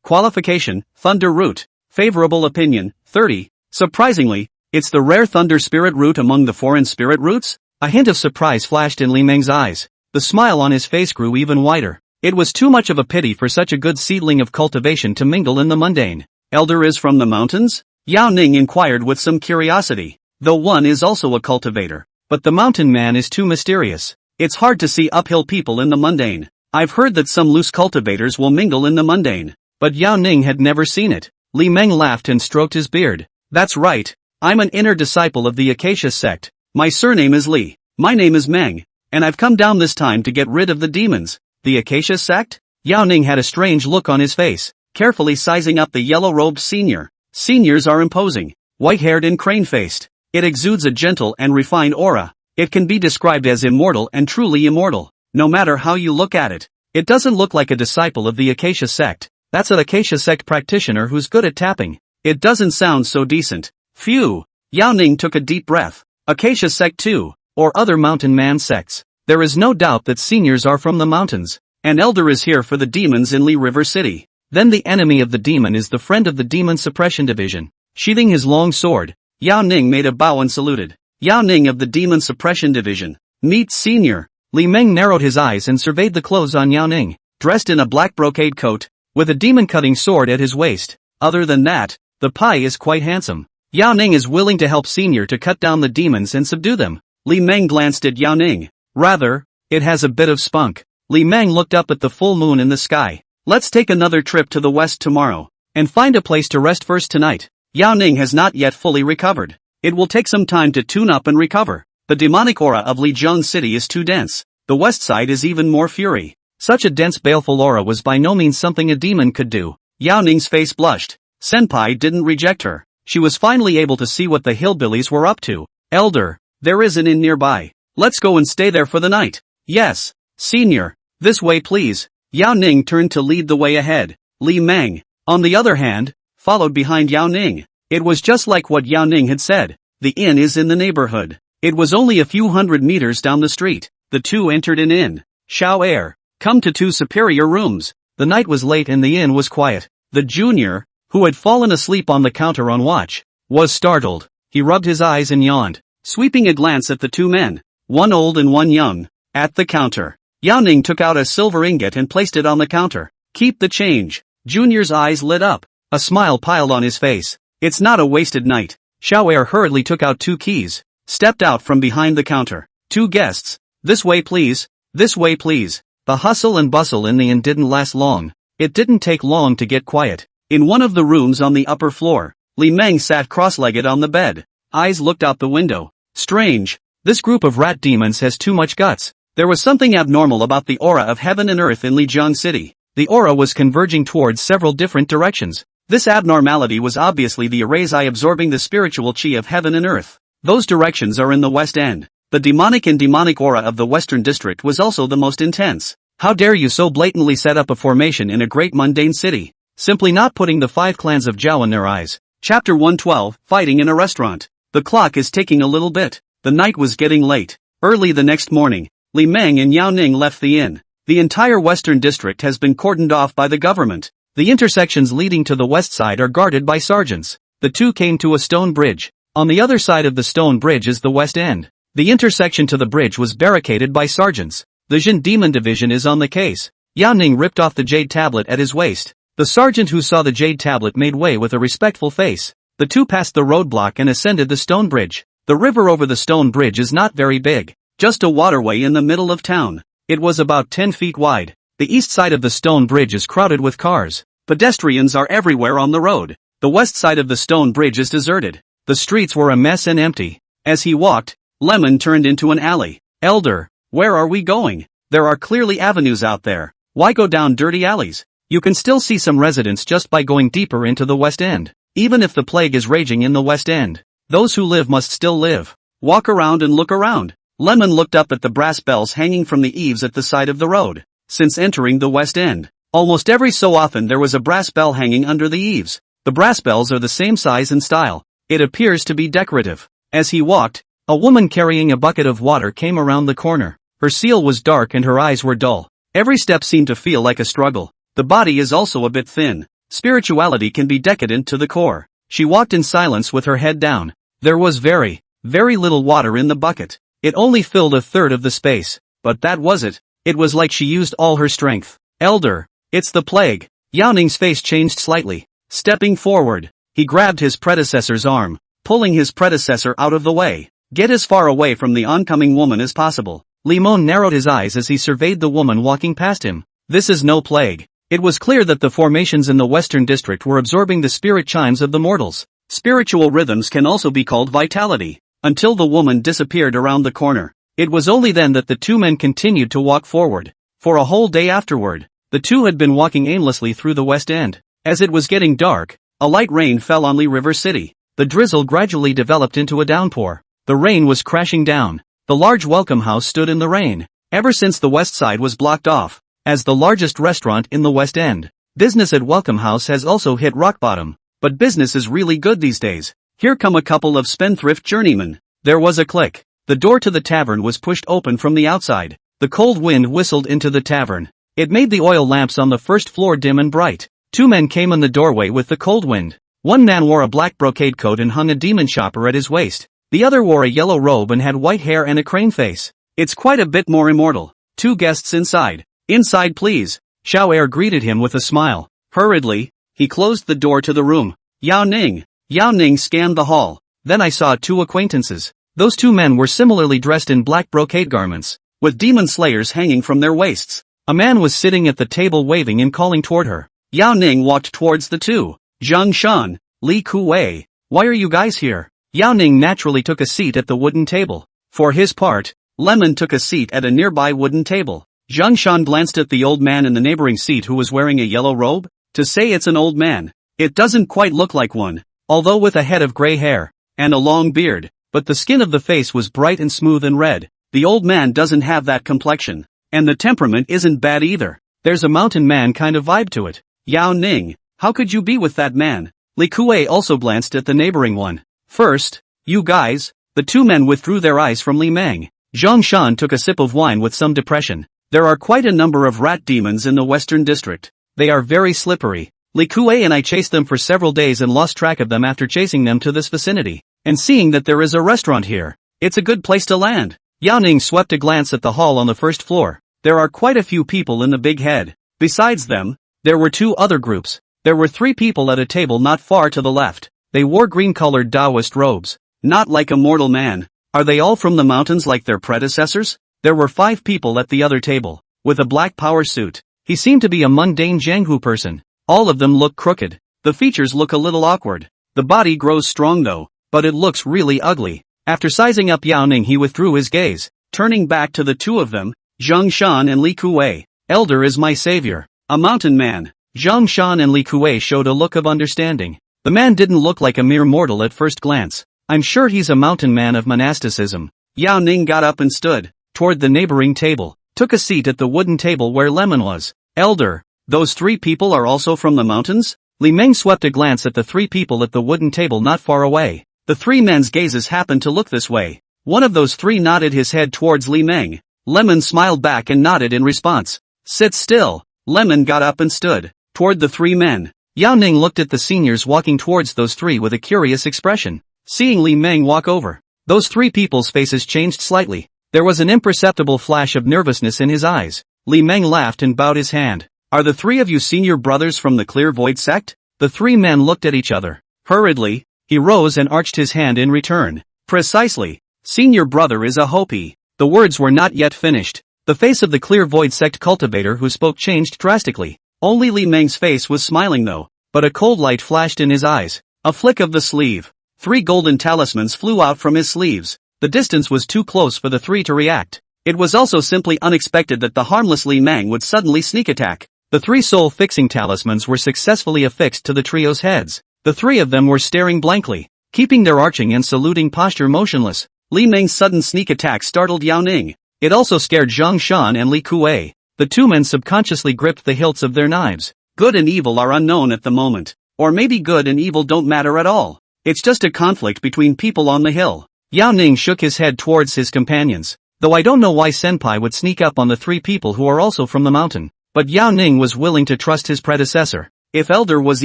Qualification, Thunder Root. Favorable opinion, 30. Surprisingly, it's the rare Thunder Spirit root among the foreign spirit roots? A hint of surprise flashed in Li Meng's eyes. The smile on his face grew even wider. It was too much of a pity for such a good seedling of cultivation to mingle in the mundane. Elder is from the mountains? Yao Ning inquired with some curiosity. Though one is also a cultivator. But the mountain man is too mysterious. It's hard to see uphill people in the mundane. I've heard that some loose cultivators will mingle in the mundane. But Yao Ning had never seen it. Li Meng laughed and stroked his beard. That's right. I'm an inner disciple of the Acacia sect. My surname is Li. My name is Meng. And I've come down this time to get rid of the demons. The Acacia Sect? Yao Ning had a strange look on his face, carefully sizing up the yellow-robed senior. Seniors are imposing, white-haired and crane-faced. It exudes a gentle and refined aura. It can be described as immortal and truly immortal, no matter how you look at it. It doesn't look like a disciple of the Acacia Sect. That's an Acacia Sect practitioner who's good at tapping. It doesn't sound so decent. Phew. Yao Ning took a deep breath. Acacia Sect too, or other mountain man sects. There is no doubt that seniors are from the mountains. An elder is here for the demons in Lee River City. Then the enemy of the demon is the friend of the demon suppression division. Sheathing his long sword, Yao Ning made a bow and saluted. Yao Ning of the demon suppression division. Meet senior. Li Meng narrowed his eyes and surveyed the clothes on Yao Ning, dressed in a black brocade coat, with a demon-cutting sword at his waist. Other than that, the Pai is quite handsome. Yao Ning is willing to help senior to cut down the demons and subdue them. Li Meng glanced at Yao Ning. Rather, it has a bit of spunk. Li Meng looked up at the full moon in the sky. Let's take another trip to the west tomorrow, and find a place to rest first tonight. Yao Ning has not yet fully recovered. It will take some time to tune up and recover. The demonic aura of Lijiang City is too dense. The west side is even more fury. Such a dense baleful aura was by no means something a demon could do. Yao Ning's face blushed. Senpai didn't reject her. She was finally able to see what the hillbillies were up to. Elder, there is an inn nearby. Let's go and stay there for the night. Yes. Senior, this way please. Yao Ning turned to lead the way ahead. Li Meng, on the other hand, followed behind Yao Ning. It was just like what Yao Ning had said. The inn is in the neighborhood. It was only a few hundred meters down the street. The two entered an inn. Xiao Air, come to 2 superior rooms. The night was late and the inn was quiet. The junior, who had fallen asleep on the counter on watch, was startled. He rubbed his eyes and yawned, sweeping a glance at the 2 men, one old and one young, at the counter. Yao Ning took out a silver ingot and placed it on the counter. Keep the change. Junior's eyes lit up. A smile piled on his face. It's not a wasted night. Xiao Air hurriedly took out 2 keys, stepped out from behind the counter. 2 guests. This way please. This way please. The hustle and bustle in the inn didn't last long. It didn't take long to get quiet. In one of the rooms on the upper floor, Li Meng sat cross-legged on the bed. Eyes looked out the window. Strange. This group of rat demons has too much guts. There was something abnormal about the aura of heaven and earth in Lijiang City. The aura was converging towards several different directions. This abnormality was obviously the Erase Eye absorbing the spiritual chi of heaven and earth. Those directions are in the west end. The demonic and demonic aura of the western district was also the most intense. How dare you so blatantly set up a formation in a great mundane city? Simply not putting the 5 clans of Zhao in their eyes. Chapter 112, Fighting in a Restaurant. The clock is ticking a little bit. The night was getting late. Early the next morning, Li Meng and Yao Ning left the inn. The entire western district has been cordoned off by the government. The intersections leading to the west side are guarded by sergeants. The two came to a stone bridge. On the other side of the stone bridge is the west end. The intersection to the bridge was barricaded by sergeants. The Jin Demon Division is on the case. Yao Ning ripped off the jade tablet at his waist. The sergeant who saw the jade tablet made way with a respectful face. The two passed the roadblock and ascended the stone bridge. The river over the stone bridge is not very big. Just a waterway in the middle of town. It was about 10 feet wide. The east side of the stone bridge is crowded with cars. Pedestrians are everywhere on the road. The west side of the stone bridge is deserted. The streets were a mess and empty. As he walked, Lemon turned into an alley. Elder, where are we going? There are clearly avenues out there. Why go down dirty alleys? You can still see some residents just by going deeper into the west end. Even if the plague is raging in the west end, those who live must still live. Walk around and look around. Lemon looked up at the brass bells hanging from the eaves at the side of the road. Since entering the west end, almost every so often there was a brass bell hanging under the eaves. The brass bells are the same size and style. It appears to be decorative. As he walked, a woman carrying a bucket of water came around the corner. Her seal was dark and her eyes were dull. Every step seemed to feel like a struggle. The body is also a bit thin. Spirituality can be decadent to the core. She walked in silence with her head down. There was very little water in the bucket. It only filled a third of the space. But that was it. It was like she used all her strength. Elder, it's the plague. Yao Ning's face changed slightly. Stepping forward, he grabbed his predecessor's arm, pulling his predecessor out of the way. Get as far away from the oncoming woman as possible. Li Mon narrowed his eyes as he surveyed the woman walking past him. This is no plague. It was clear that the formations in the western district were absorbing the spirit chimes of the mortals. Spiritual rhythms can also be called vitality. Until the woman disappeared around the corner. It was only then that the two men continued to walk forward. For a whole day afterward, the two had been walking aimlessly through the West End. As it was getting dark, a light rain fell on Lee River City. The drizzle gradually developed into a downpour. The rain was crashing down. The large Welcome House stood in the rain. Ever since the west side was blocked off, as the largest restaurant in the West End, business at Welcome House has also hit rock bottom. But business is really good these days. Here come a couple of spendthrift journeymen. There was a click. The door to the tavern was pushed open from the outside. The cold wind whistled into the tavern. It made the oil lamps on the first floor dim and bright. Two men came in the doorway with the cold wind. One man wore a black brocade coat and hung a demon chopper at his waist. The other wore a yellow robe and had white hair and a crane face. It's quite a bit more immortal. Two guests inside. Inside please. Xiao Er greeted him with a smile. Hurriedly, he closed the door to the room. Yao Ning. Yao Ning scanned the hall. Then I saw two acquaintances. Those two men were similarly dressed in black brocade garments, with demon slayers hanging from their waists. A man was sitting at the table waving and calling toward her. Yao Ning walked towards the two. Zhang Shan, Li Kuwei, why are you guys here? Yao Ning naturally took a seat at the wooden table. For his part, Lemon took a seat at a nearby wooden table. Zhang Shan glanced at the old man in the neighboring seat who was wearing a yellow robe. To say it's an old man, it doesn't quite look like one, although with a head of gray hair and a long beard, but the skin of the face was bright and smooth and red. The old man doesn't have that complexion, and the temperament isn't bad either. There's a mountain man kind of vibe to it. Yao Ning, how could you be with that man? Li Kuei also glanced at the neighboring one. First, you guys. The two men withdrew their eyes from Li Meng. Zhang Shan took a sip of wine with some depression. There are quite a number of rat demons in the western district. They are very slippery. Li Kuei and I chased them for several days and lost track of them after chasing them to this vicinity. And seeing that there is a restaurant here, it's a good place to land. Yao Ning swept a glance at the hall on the first floor. There are quite a few people in the big head. Besides them, there were two other groups. There were three people at a table not far to the left. They wore green-colored Taoist robes. Not like a mortal man. Are they all from the mountains like their predecessors? There were 5 people at the other table, with a black power suit. He seemed to be a mundane Jianghu person. All of them look crooked. The features look a little awkward. The body grows strong though, but it looks really ugly. After sizing up Yao Ning he withdrew his gaze, turning back to the two of them, Zhang Shan and Li Kuei. Elder is my savior. A mountain man. Zhang Shan and Li Kuei showed a look of understanding. The man didn't look like a mere mortal at first glance. I'm sure he's a mountain man of monasticism. Yao Ning got up and stood toward the neighboring table, took a seat at the wooden table where Lemon was. Elder, those 3 people are also from the mountains? Li Meng swept a glance at the 3 people at the wooden table not far away. The 3 men's gazes happened to look this way. One of those 3 nodded his head towards Li Meng. Lemon smiled back and nodded in response. Sit still. Lemon got up and stood toward the 3 men. Yao Ning looked at the seniors walking towards those 3 with a curious expression. Seeing Li Meng walk over, those 3 people's faces changed slightly. There was an imperceptible flash of nervousness in his eyes. Li Meng laughed and bowed his hand. Are the 3 of you senior brothers from the Clear Void Sect? The 3 men looked at each other. Hurriedly, he rose and arched his hand in return. Precisely. Senior brother is a Hopi. The words were not yet finished. The face of the Clear Void Sect cultivator who spoke changed drastically. Only Li Meng's face was smiling though, but a cold light flashed in his eyes. A flick of the sleeve. 3 golden talismans flew out from his sleeves. The distance was too close for the 3 to react. It was also simply unexpected that the harmless Li Meng would suddenly sneak attack. The 3 soul-fixing talismans were successfully affixed to the trio's heads. The 3 of them were staring blankly, keeping their arching and saluting posture motionless. Li Meng's sudden sneak attack startled Yao Ning. It also scared Zhang Shan and Li Kuei. The 2 men subconsciously gripped the hilts of their knives. Good and evil are unknown at the moment. Or maybe good and evil don't matter at all. It's just a conflict between people on the hill. Yao Ning shook his head towards his companions. Though I don't know why Senpai would sneak up on the 3 people who are also from the mountain. But Yao Ning was willing to trust his predecessor. If Elder was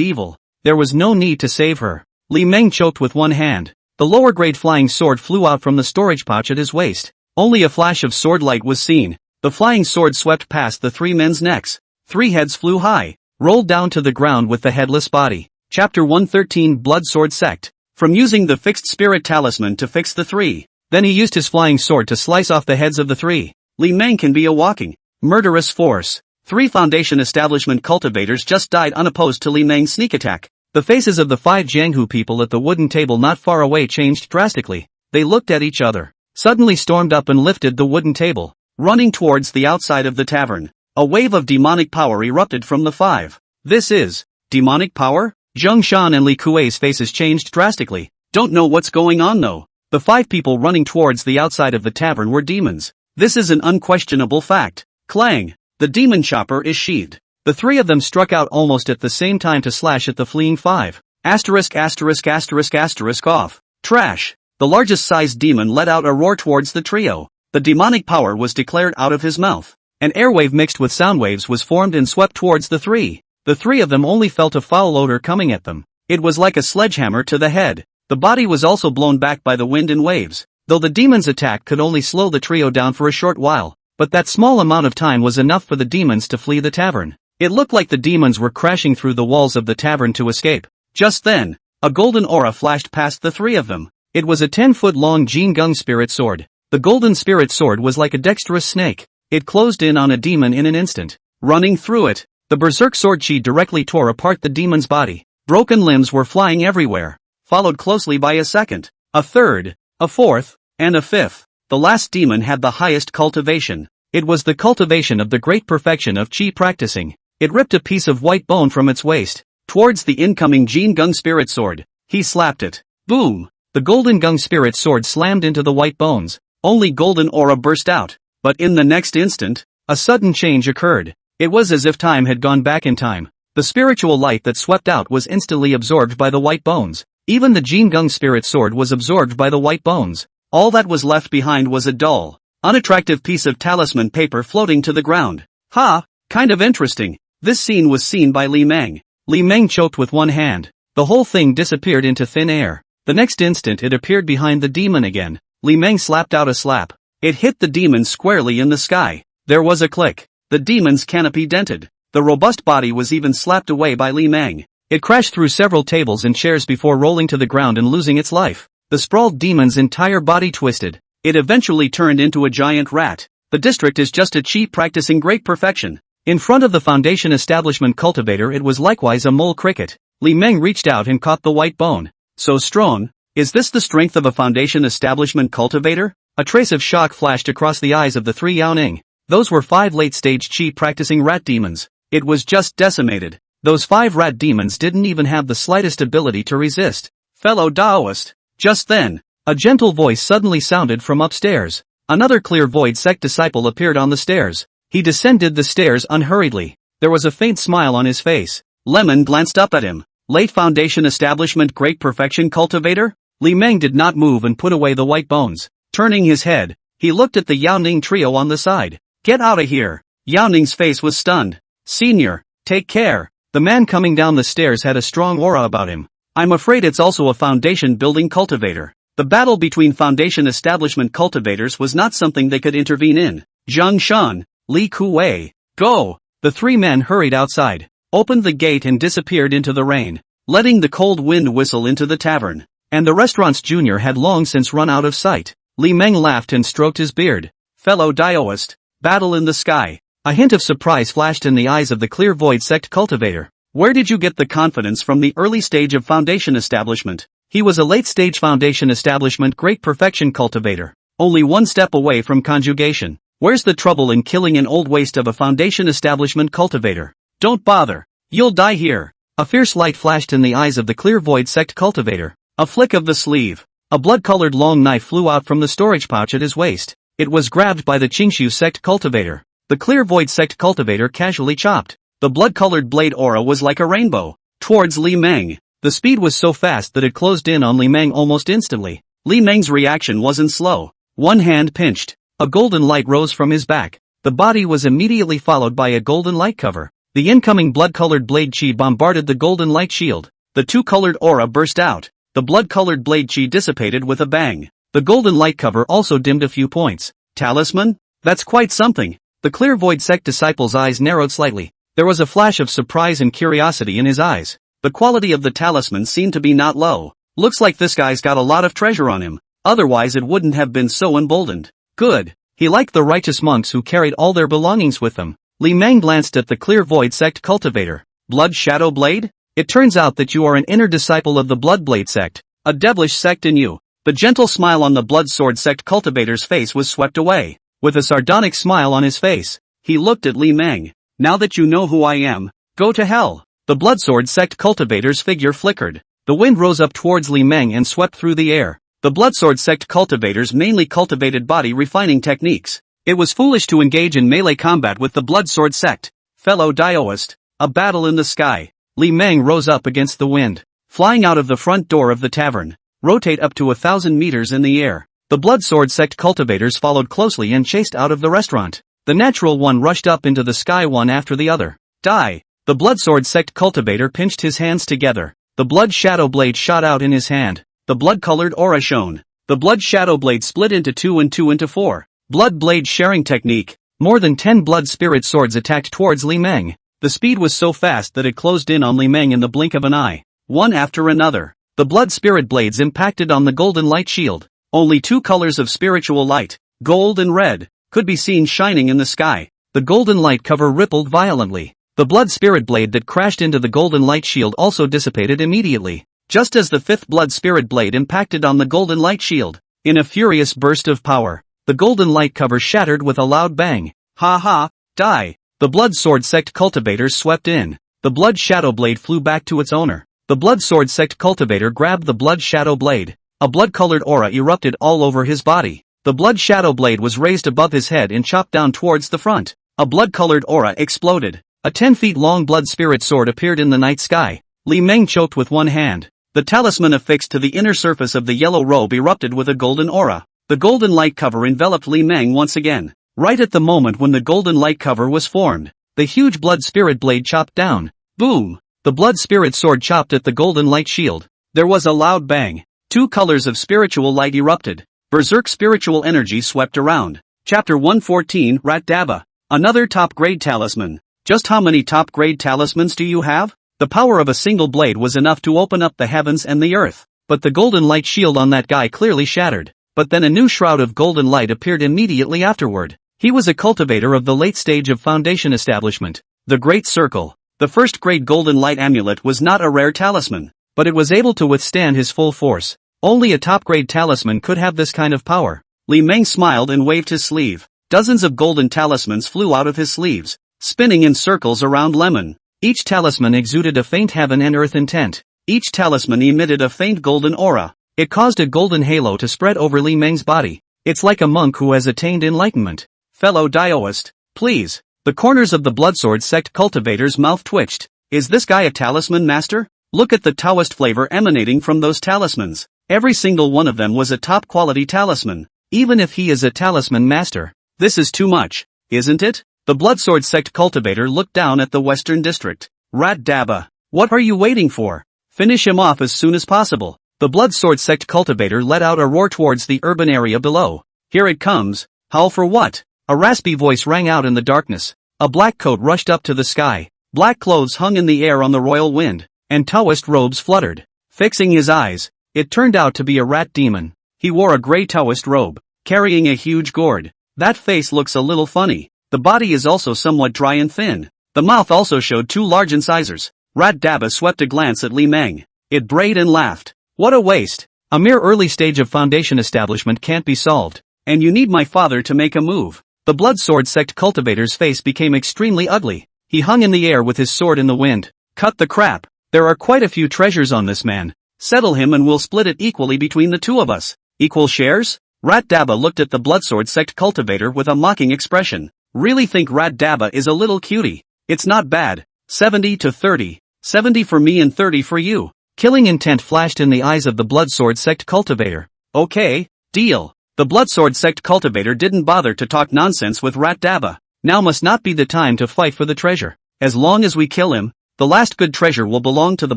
evil, there was no need to save her. Li Meng choked with one hand. The lower-grade flying sword flew out from the storage pouch at his waist. Only a flash of sword light was seen. The flying sword swept past the 3 men's necks. 3 heads flew high, rolled down to the ground with the headless body. Chapter 113 Blood Sword Sect. From using the fixed spirit talisman to fix the 3. Then he used his flying sword to slice off the heads of the 3. Li Meng can be a walking, murderous force. 3 Foundation establishment cultivators just died unopposed to Li Meng's sneak attack. The faces of the 5 Jianghu people at the wooden table not far away changed drastically. They looked at each other, suddenly stormed up and lifted the wooden table, running towards the outside of the tavern. A wave of demonic power erupted from the five. This is demonic power? Zheng Shan and Li Kuei's faces changed drastically. Don't know what's going on though. The five people running towards the outside of the tavern were demons. This is an unquestionable fact. Clang! The demon chopper is sheathed. The three of them struck out almost at the same time to slash at the fleeing five. Asterisk asterisk asterisk asterisk off. Trash! The largest sized demon let out a roar towards the trio. The demonic power was declared out of his mouth. An airwave mixed with sound waves was formed and swept towards the three. The three of them only felt a foul odor coming at them. It was like a sledgehammer to the head. The body was also blown back by the wind and waves. Though the demon's attack could only slow the trio down for a short while, but that small amount of time was enough for the demons to flee the tavern. It looked like the demons were crashing through the walls of the tavern to escape. Just then, a golden aura flashed past the three of them. It was a 10-foot-long Jin Geng spirit sword. The golden spirit sword was like a dexterous snake. It closed in on a demon in an instant. Running through it, the berserk sword chi directly tore apart the demon's body. Broken limbs were flying everywhere, followed closely by a second, a third, a fourth, and a fifth. The last demon had the highest cultivation. It was the cultivation of the great perfection of chi practicing. It ripped a piece of white bone from its waist, towards the incoming Jin Geng spirit sword. He slapped it. Boom! The golden Geng spirit sword slammed into the white bones. Only golden aura burst out. But in the next instant, a sudden change occurred. It was as if time had gone back in time. The spiritual light that swept out was instantly absorbed by the white bones. Even the Jin Geng spirit sword was absorbed by the white bones. All that was left behind was a dull, unattractive piece of talisman paper floating to the ground. Ha! Kind of interesting. This scene was seen by Li Meng. Li Meng choked with one hand. The whole thing disappeared into thin air. The next instant it appeared behind the demon again. Li Meng slapped out a slap. It hit the demon squarely in the sky. There was a click. The demon's canopy dented. The robust body was even slapped away by Li Meng. It crashed through several tables and chairs before rolling to the ground and losing its life. The sprawled demon's entire body twisted. It eventually turned into a giant rat. The district is just a chi practicing great perfection. In front of the Foundation Establishment cultivator it was likewise a mole cricket. Li Meng reached out and caught the white bone. So strong? Is this the strength of a Foundation Establishment cultivator? A trace of shock flashed across the eyes of the three Yaoning. Those were 5 late-stage chi practicing rat demons. It was just decimated. Those 5 rat demons didn't even have the slightest ability to resist. Fellow Daoist. Just then, a gentle voice suddenly sounded from upstairs. Another clear void sect disciple appeared on the stairs. He descended the stairs unhurriedly. There was a faint smile on his face. Lemon glanced up at him. Late Foundation Establishment Great Perfection Cultivator? Li Meng did not move and put away the white bones. Turning his head, he looked at the Yao Ning trio on the side. Get out of here. Yao Ning's face was stunned. Senior, take care. The man coming down the stairs had a strong aura about him. I'm afraid it's also a foundation building cultivator. The battle between Foundation Establishment cultivators was not something they could intervene in. Zheng Shan, Li Kuei, go! The 3 men hurried outside, opened the gate and disappeared into the rain, letting the cold wind whistle into the tavern. And the restaurant's junior had long since run out of sight. Li Meng laughed and stroked his beard. Fellow Daoist, battle in the sky. A hint of surprise flashed in the eyes of the Clear Void Sect cultivator. Where did you get the confidence from the early stage of Foundation Establishment? He was a late-stage Foundation Establishment Great Perfection cultivator, only 1 step away from conjugation. Where's the trouble in killing an old waste of a Foundation Establishment cultivator? Don't bother. You'll die here. A fierce light flashed in the eyes of the Clear Void Sect cultivator. A flick of the sleeve. A blood-colored long knife flew out from the storage pouch at his waist. It was grabbed by the Qingshu Sect cultivator. The Clear Void Sect cultivator casually chopped. The blood-colored blade aura was like a rainbow. Towards Li Meng. The speed was so fast that it closed in on Li Meng almost instantly. Li Meng's reaction wasn't slow. One hand pinched. A golden light rose from his back. The body was immediately followed by a golden light cover. The incoming blood-colored blade chi bombarded the golden light shield. The 2-colored aura burst out. The blood-colored blade chi dissipated with a bang. The golden light cover also dimmed a few points. Talisman? That's quite something. The Clear Void Sect disciple's eyes narrowed slightly. There was a flash of surprise and curiosity in his eyes. The quality of the talisman seemed to be not low. Looks like this guy's got a lot of treasure on him. Otherwise it wouldn't have been so emboldened. Good. He liked the righteous monks who carried all their belongings with them. Li Meng glanced at the Clear Void Sect cultivator. Blood Shadow Blade? It turns out that you are an inner disciple of the Blood Blade Sect. A devilish sect in you. The gentle smile on the Blood Sword Sect cultivator's face was swept away. With a sardonic smile on his face, He looked at Li Meng. Now that you know who I am, go to hell. The Bloodsword Sect cultivator's figure flickered. The wind rose up towards Li Meng and swept through the air. The Bloodsword Sect cultivators mainly cultivated body refining techniques. It was foolish to engage in melee combat with the Bloodsword Sect. Fellow Daoist, a battle in the sky. Li Meng rose up against the wind, flying out of the front door of the tavern. Rotate up to 1,000 meters in the air. The Bloodsword Sect cultivators followed closely and chased out of the restaurant. The natural one rushed up into the sky one after the other. Die! The Bloodsword Sect cultivator pinched his hands together. The blood shadow blade shot out in his hand. The blood-colored aura shone. The blood shadow blade split into 2 and 2 into 4. Blood blade sharing technique. More than 10 blood spirit swords attacked towards Li Meng. The speed was so fast that it closed in on Li Meng in the blink of an eye. One after another. The blood spirit blades impacted on the golden light shield. Only 2 colors of spiritual light, gold and red, could be seen shining in the sky. The golden light cover rippled violently. The blood spirit blade that crashed into the golden light shield also dissipated immediately, just as the 5th blood spirit blade impacted on the golden light shield. In a furious burst of power, the golden light cover shattered with a loud bang. Ha ha, die! The blood sword sect cultivators swept in. The blood shadow blade flew back to its owner. The blood sword sect cultivator grabbed the blood shadow blade. A blood-colored aura erupted all over his body. The blood shadow blade was raised above his head and chopped down towards the front. A blood-colored aura exploded. A 10 feet long blood spirit sword appeared in the night sky. Li Meng choked with one hand. The talisman affixed to the inner surface of the yellow robe erupted with a golden aura. The golden light cover enveloped Li Meng once again. Right at the moment when the golden light cover was formed, the huge blood spirit blade chopped down. Boom! The blood spirit sword chopped at the golden light shield. There was a loud bang. 2 colors of spiritual light erupted. Berserk spiritual energy swept around. Chapter 114 Rat Daba. Another top-grade talisman. Just how many top-grade talismans do you have? The power of a single blade was enough to open up the heavens and the earth. But the golden light shield on that guy clearly shattered. But then a new shroud of golden light appeared immediately afterward. He was a cultivator of the late stage of Foundation establishment. The Great Circle. The first-grade golden light amulet was not a rare talisman, but it was able to withstand his full force. Only a top-grade talisman could have this kind of power. Li Meng smiled and waved his sleeve. Dozens of golden talismans flew out of his sleeves, spinning in circles around Lemon. Each talisman exuded a faint heaven and earth intent. Each talisman emitted a faint golden aura. It caused a golden halo to spread over Li Meng's body. It's like a monk who has attained enlightenment. Fellow Daoist, please. The corners of the Bloodsword Sect cultivator's mouth twitched. Is this guy a talisman master? Look at the Taoist flavor emanating from those talismans. Every single one of them was a top-quality talisman. Even if he is a talisman master, this is too much, isn't it? The Bloodsword Sect cultivator looked down at the Western District. Rat Daba, what are you waiting for? Finish him off as soon as possible. The Bloodsword Sect cultivator let out a roar towards the urban area below. Here it comes. Howl for what? A raspy voice rang out in the darkness. A black coat rushed up to the sky. Black clothes hung in the air on the royal wind, and Taoist robes fluttered. Fixing his eyes, it turned out to be a rat demon. He wore a gray Taoist robe, carrying a huge gourd. That face looks a little funny. The body is also somewhat dry and thin. The mouth also showed 2 large incisors. Rat Daba swept a glance at Li Meng. It brayed and laughed. What a waste. A mere early stage of Foundation establishment can't be solved. And you need my father to make a move. The Bloodsword Sect cultivator's face became extremely ugly. He hung in the air with his sword in the wind. Cut the crap. There are quite a few treasures on this man. Settle him and we'll split it equally between the 2 of us. Equal shares? Rat Daba looked at the Bloodsword Sect cultivator with a mocking expression. Really think Rat Daba is a little cutie. It's not bad. 70 to 30. 70 for me and 30 for you. Killing intent flashed in the eyes of the Bloodsword Sect cultivator. Okay, deal. The Bloodsword Sect cultivator didn't bother to talk nonsense with Rat Daba. Now must not be the time to fight for the treasure. As long as we kill him, the last good treasure will belong to the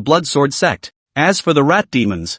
Bloodsword Sect. As for the rat demons,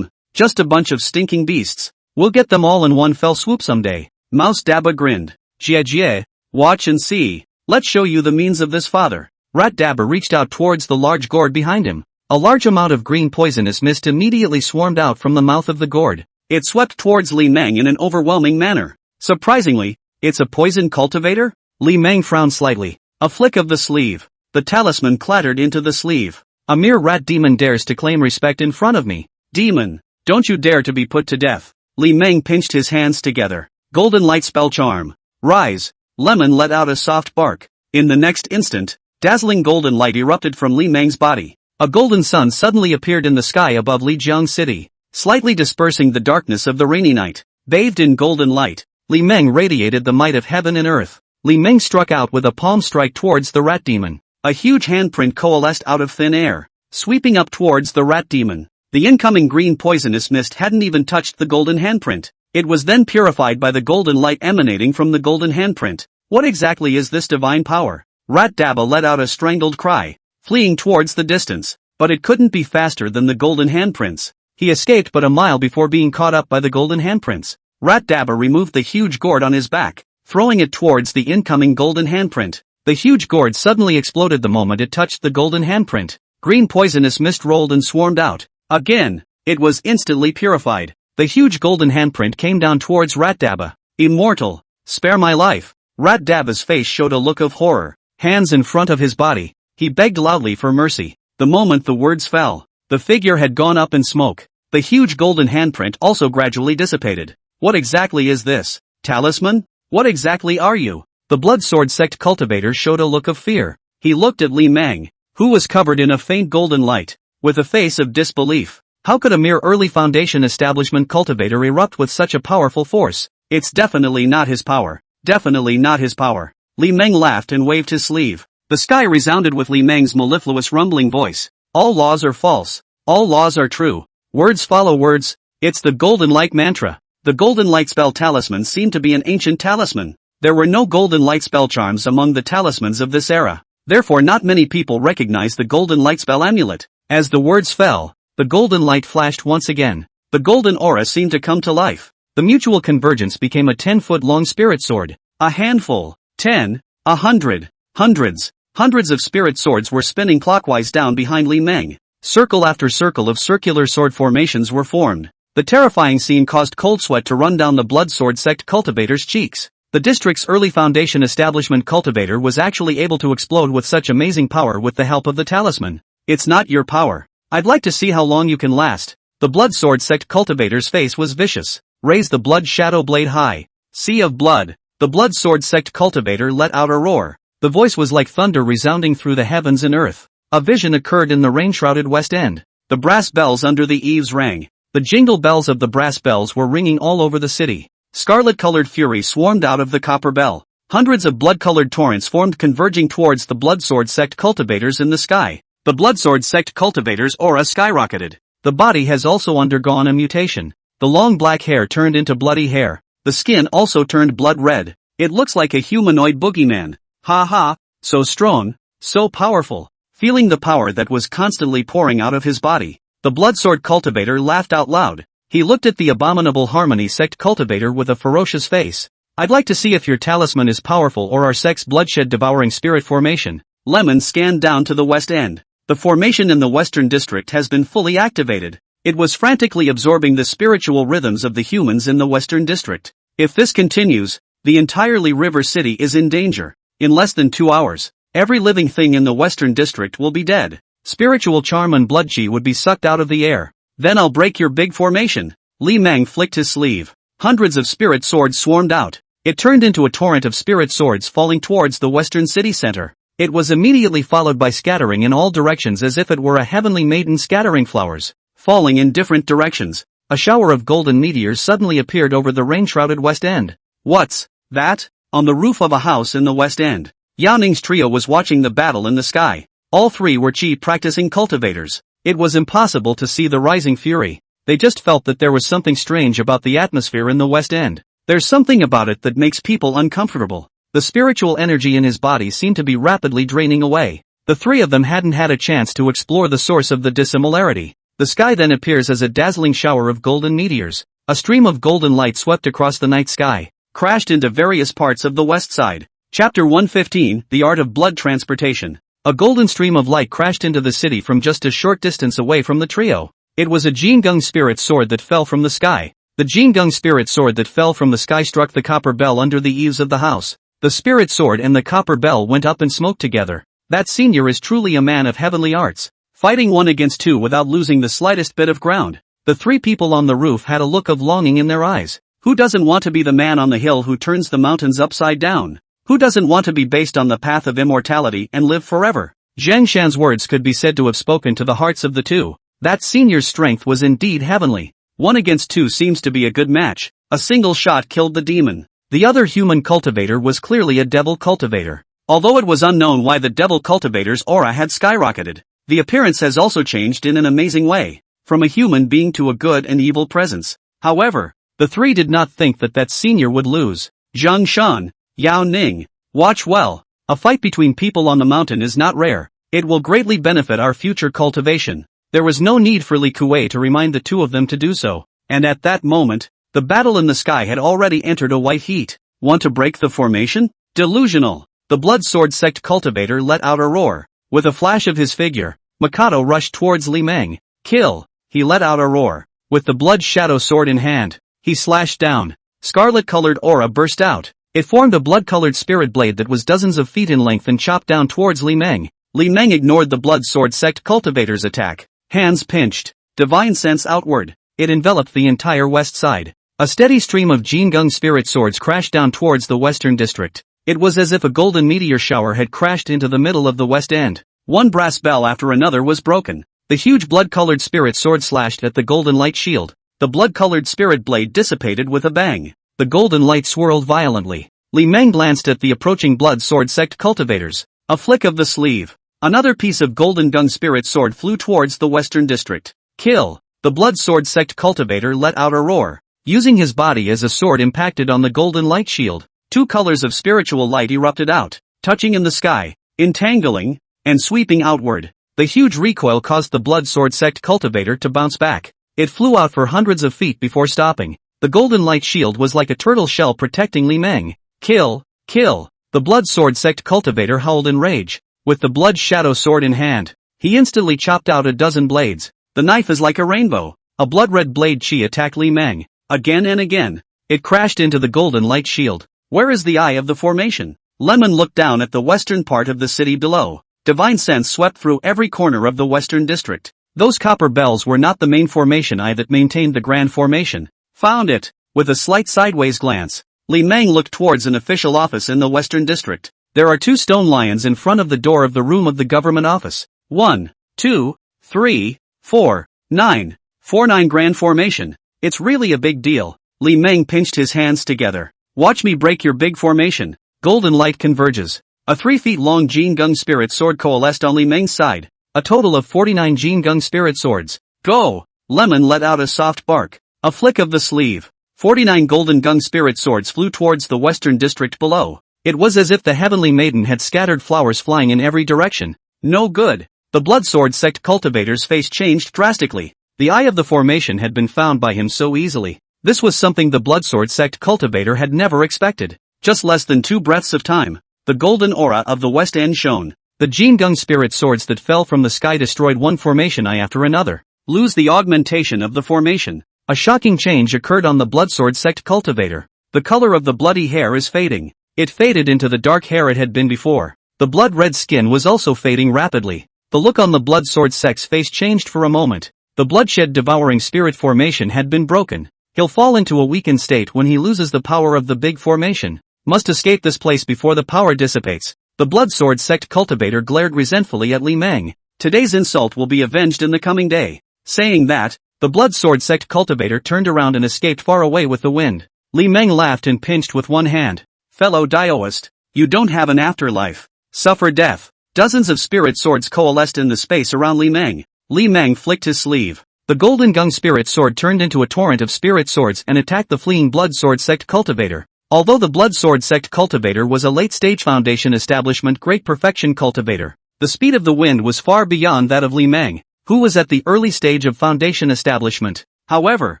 just a bunch of stinking beasts. We'll get them all in one fell swoop someday. Mouse Daba grinned. Jie, watch and see. Let's show you the means of this father. Rat Daba reached out towards the large gourd behind him. A large amount of green poisonous mist immediately swarmed out from the mouth of the gourd. It swept towards Li Meng in an overwhelming manner. Surprisingly, it's a poison cultivator? Li Meng frowned slightly. A flick of the sleeve. The talisman clattered into the sleeve. A mere rat demon dares to claim respect in front of me. Demon, don't you dare to be put to death. Li Meng pinched his hands together. Golden light spell charm. Rise. Lemon let out a soft bark. In the next instant, dazzling golden light erupted from Li Meng's body. A golden sun suddenly appeared in the sky above Lijiang City, slightly dispersing the darkness of the rainy night. Bathed in golden light, Li Meng radiated the might of heaven and earth. Li Meng struck out with a palm strike towards the rat demon. A huge handprint coalesced out of thin air, sweeping up towards the rat demon. The incoming green poisonous mist hadn't even touched the golden handprint. It was then purified by the golden light emanating from the golden handprint. What exactly is this divine power? Rat Dabba let out a strangled cry, fleeing towards the distance, but it couldn't be faster than the golden handprints. He escaped but a mile before being caught up by the golden handprints. Rat Dabba removed the huge gourd on his back, throwing it towards the incoming golden handprint. The huge gourd suddenly exploded the moment it touched the golden handprint. Green poisonous mist rolled and swarmed out. Again, it was instantly purified. The huge golden handprint came down towards Rat Dabba. Immortal, spare my life. Rat Dabba's face showed a look of horror. Hands in front of his body, he begged loudly for mercy. The moment the words fell, the figure had gone up in smoke. The huge golden handprint also gradually dissipated. What exactly is this? Talisman? What exactly are you? The Blood Sword Sect cultivator showed a look of fear. He looked at Li Meng, who was covered in a faint golden light, with a face of disbelief. How could a mere early foundation establishment cultivator erupt with such a powerful force? It's definitely not his power. Definitely not his power. Li Meng laughed and waved his sleeve. The sky resounded with Li Meng's mellifluous rumbling voice. All laws are false. All laws are true. Words follow words. It's the golden light mantra. The golden light spell talisman seemed to be an ancient talisman. There were no golden light spell charms among the talismans of this era. Therefore not many people recognized the golden light spell amulet. As the words fell, the golden light flashed once again. The golden aura seemed to come to life. The mutual convergence became a 10-foot-long spirit sword. A handful, 10, 100, hundreds of spirit swords were spinning clockwise down behind Li Meng. Circle after circle of circular sword formations were formed. The terrifying scene caused cold sweat to run down the Blood Sword Sect cultivator's cheeks. The district's early foundation establishment cultivator was actually able to explode with such amazing power with the help of the talisman. It's not your power. I'd like to see how long you can last. The Blood Sword Sect cultivator's face was vicious. Raise the blood shadow blade high. Sea of blood. The Blood Sword Sect cultivator let out a roar. The voice was like thunder resounding through the heavens and earth. A vision occurred in the rain-shrouded West End. The brass bells under the eaves rang. The jingle bells of the brass bells were ringing all over the city. Scarlet-colored fury swarmed out of the copper bell. Hundreds of blood-colored torrents formed converging towards the Blood Sword Sect cultivators in the sky. The Blood Sword Sect cultivator's aura skyrocketed. The body has also undergone a mutation. The long black hair turned into bloody hair. The skin also turned blood red. It looks like a humanoid boogeyman. Ha ha, so strong, so powerful. Feeling the power that was constantly pouring out of his body, the Blood Sword cultivator laughed out loud. He looked at the Abominable Harmony Sect cultivator with a ferocious face. I'd like to see if your talisman is powerful or our sect's bloodshed-devouring spirit formation. Lemon scanned down to the West End. The formation in the Western District has been fully activated. It was frantically absorbing the spiritual rhythms of the humans in the Western District. If this continues, the entirely River City is in danger. In less than 2 hours, every living thing in the Western District will be dead. Spiritual charm and blood chi would be sucked out of the air. Then I'll break your big formation. Li Meng flicked his sleeve. Hundreds of spirit swords swarmed out. It turned into a torrent of spirit swords falling towards the Western city center. It was immediately followed by scattering in all directions as if it were a heavenly maiden scattering flowers, falling in different directions. A shower of golden meteors suddenly appeared over the rain-shrouded West End. What's that? On the roof of a house in the West End, Yao Ning's trio was watching the battle in the sky. All three were chi practicing cultivators. It was impossible to see the rising fury. They just felt that there was something strange about the atmosphere in the West End. There's something about it that makes people uncomfortable. The spiritual energy in his body seemed to be rapidly draining away. The three of them hadn't had a chance to explore the source of the dissimilarity. The sky then appears as a dazzling shower of golden meteors. A stream of golden light swept across the night sky, crashed into various parts of the west side. Chapter 115, The Art of Blood Transportation. A golden stream of light crashed into the city from just a short distance away from the trio. It was a Jingung spirit sword that fell from the sky. The Jingung spirit sword that fell from the sky struck the copper bell under the eaves of the house. The spirit sword and the copper bell went up in smoke together. That senior is truly a man of heavenly arts, fighting 1 against 2 without losing the slightest bit of ground. The three people on the roof had a look of longing in their eyes. Who doesn't want to be the man on the hill who turns the mountains upside down? Who doesn't want to be based on the path of immortality and live forever? Zhang Shan's words could be said to have spoken to the hearts of the two. That senior's strength was indeed heavenly. 1 against 2 seems to be a good match. A single shot killed the demon. The other human cultivator was clearly a devil cultivator. Although it was unknown why the devil cultivator's aura had skyrocketed, the appearance has also changed in an amazing way, from a human being to a good and evil presence. However, the three did not think that senior would lose. Zhang Shan, Yao Ning, watch well. A fight between people on the mountain is not rare. It will greatly benefit our future cultivation. There was no need for Li Kuei to remind the two of them to do so, and at that moment, the battle in the sky had already entered a white heat. Want to break the formation? Delusional. The Blood Sword Sect cultivator let out a roar. With a flash of his figure, Mikado rushed towards Li Meng. Kill! He let out a roar. With the Blood Shadow Sword in hand, he slashed down. Scarlet-colored aura burst out. It formed a blood-colored spirit blade that was dozens of feet in length and chopped down towards Li Meng. Li Meng ignored the Blood Sword Sect cultivator's attack. Hands pinched. Divine sense outward. It enveloped the entire west side. A steady stream of Jingung spirit swords crashed down towards the western district. It was as if a golden meteor shower had crashed into the middle of the west end. One brass bell after another was broken. The huge blood-colored spirit sword slashed at the golden light shield. The blood-colored spirit blade dissipated with a bang. The golden light swirled violently. Li Meng glanced at the approaching Blood Sword Sect cultivators. A flick of the sleeve. Another piece of golden dung spirit sword flew towards the western district. Kill! The Blood Sword Sect cultivator let out a roar. Using his body as a sword impacted on the golden light shield. 2 colors of spiritual light erupted out, touching in the sky, entangling, and sweeping outward. The huge recoil caused the Blood Sword Sect cultivator to bounce back. It flew out for hundreds of feet before stopping. The golden light shield was like a turtle shell protecting Li Meng. Kill! Kill! The Blood Sword Sect cultivator howled in rage. With the Blood Shadow Sword in hand, he instantly chopped out a dozen blades. The knife is like a rainbow. A blood-red blade chi attacked Li Meng. Again and again. It crashed into the golden light shield. Where is the eye of the formation? Lemon looked down at the western part of the city below. Divine sense swept through every corner of the western district. Those copper bells were not the main formation eye that maintained the grand formation. Found it. With a slight sideways glance, Li Meng looked towards an official office in the western district. There are 2 stone lions in front of the door of the room of the government office. 1, 2, 3, 4, 9. 4-9 grand formation. It's really a big deal. Li Meng pinched his hands together. Watch me break your big formation. Golden light converges. A 3 feet long Jingung spirit sword coalesced on Li Meng's side. A total of 49 Jingung spirit swords. Go! Lemon let out a soft bark. A flick of the sleeve. 49 golden gung spirit swords flew towards the western district below. It was as if the heavenly maiden had scattered flowers flying in every direction. No good. The Blood Sword Sect cultivator's face changed drastically. The eye of the formation had been found by him so easily. This was something the Blood Sword Sect cultivator had never expected. Just less than 2 breaths of time, the golden aura of the west end shone. The Jingung spirit swords that fell from the sky destroyed one formation eye after another. Lose the augmentation of the formation. A shocking change occurred on the Blood Sword Sect cultivator. The color of the bloody hair is fading. It faded into the dark hair it had been before. The blood-red skin was also fading rapidly. The look on the Blood Sword Sect's face changed for a moment. The bloodshed devouring spirit formation had been broken. He'll fall into a weakened state when he loses the power of the big formation. Must escape this place before the power dissipates. The Blood Sword Sect cultivator glared resentfully at Li Meng. Today's insult will be avenged in the coming day. Saying that, the Blood Sword Sect cultivator turned around and escaped far away with the wind. Li Meng laughed and pinched with one hand. Fellow Daoist, you don't have an afterlife. Suffer death. Dozens of spirit swords coalesced in the space around Li Meng. Li Meng flicked his sleeve. The golden gung spirit sword turned into a torrent of spirit swords and attacked the fleeing Blood Sword Sect cultivator. Although the Blood Sword Sect cultivator was a late-stage Foundation Establishment Great Perfection cultivator, the speed of the wind was far beyond that of Li Meng, who was at the early stage of Foundation Establishment. However,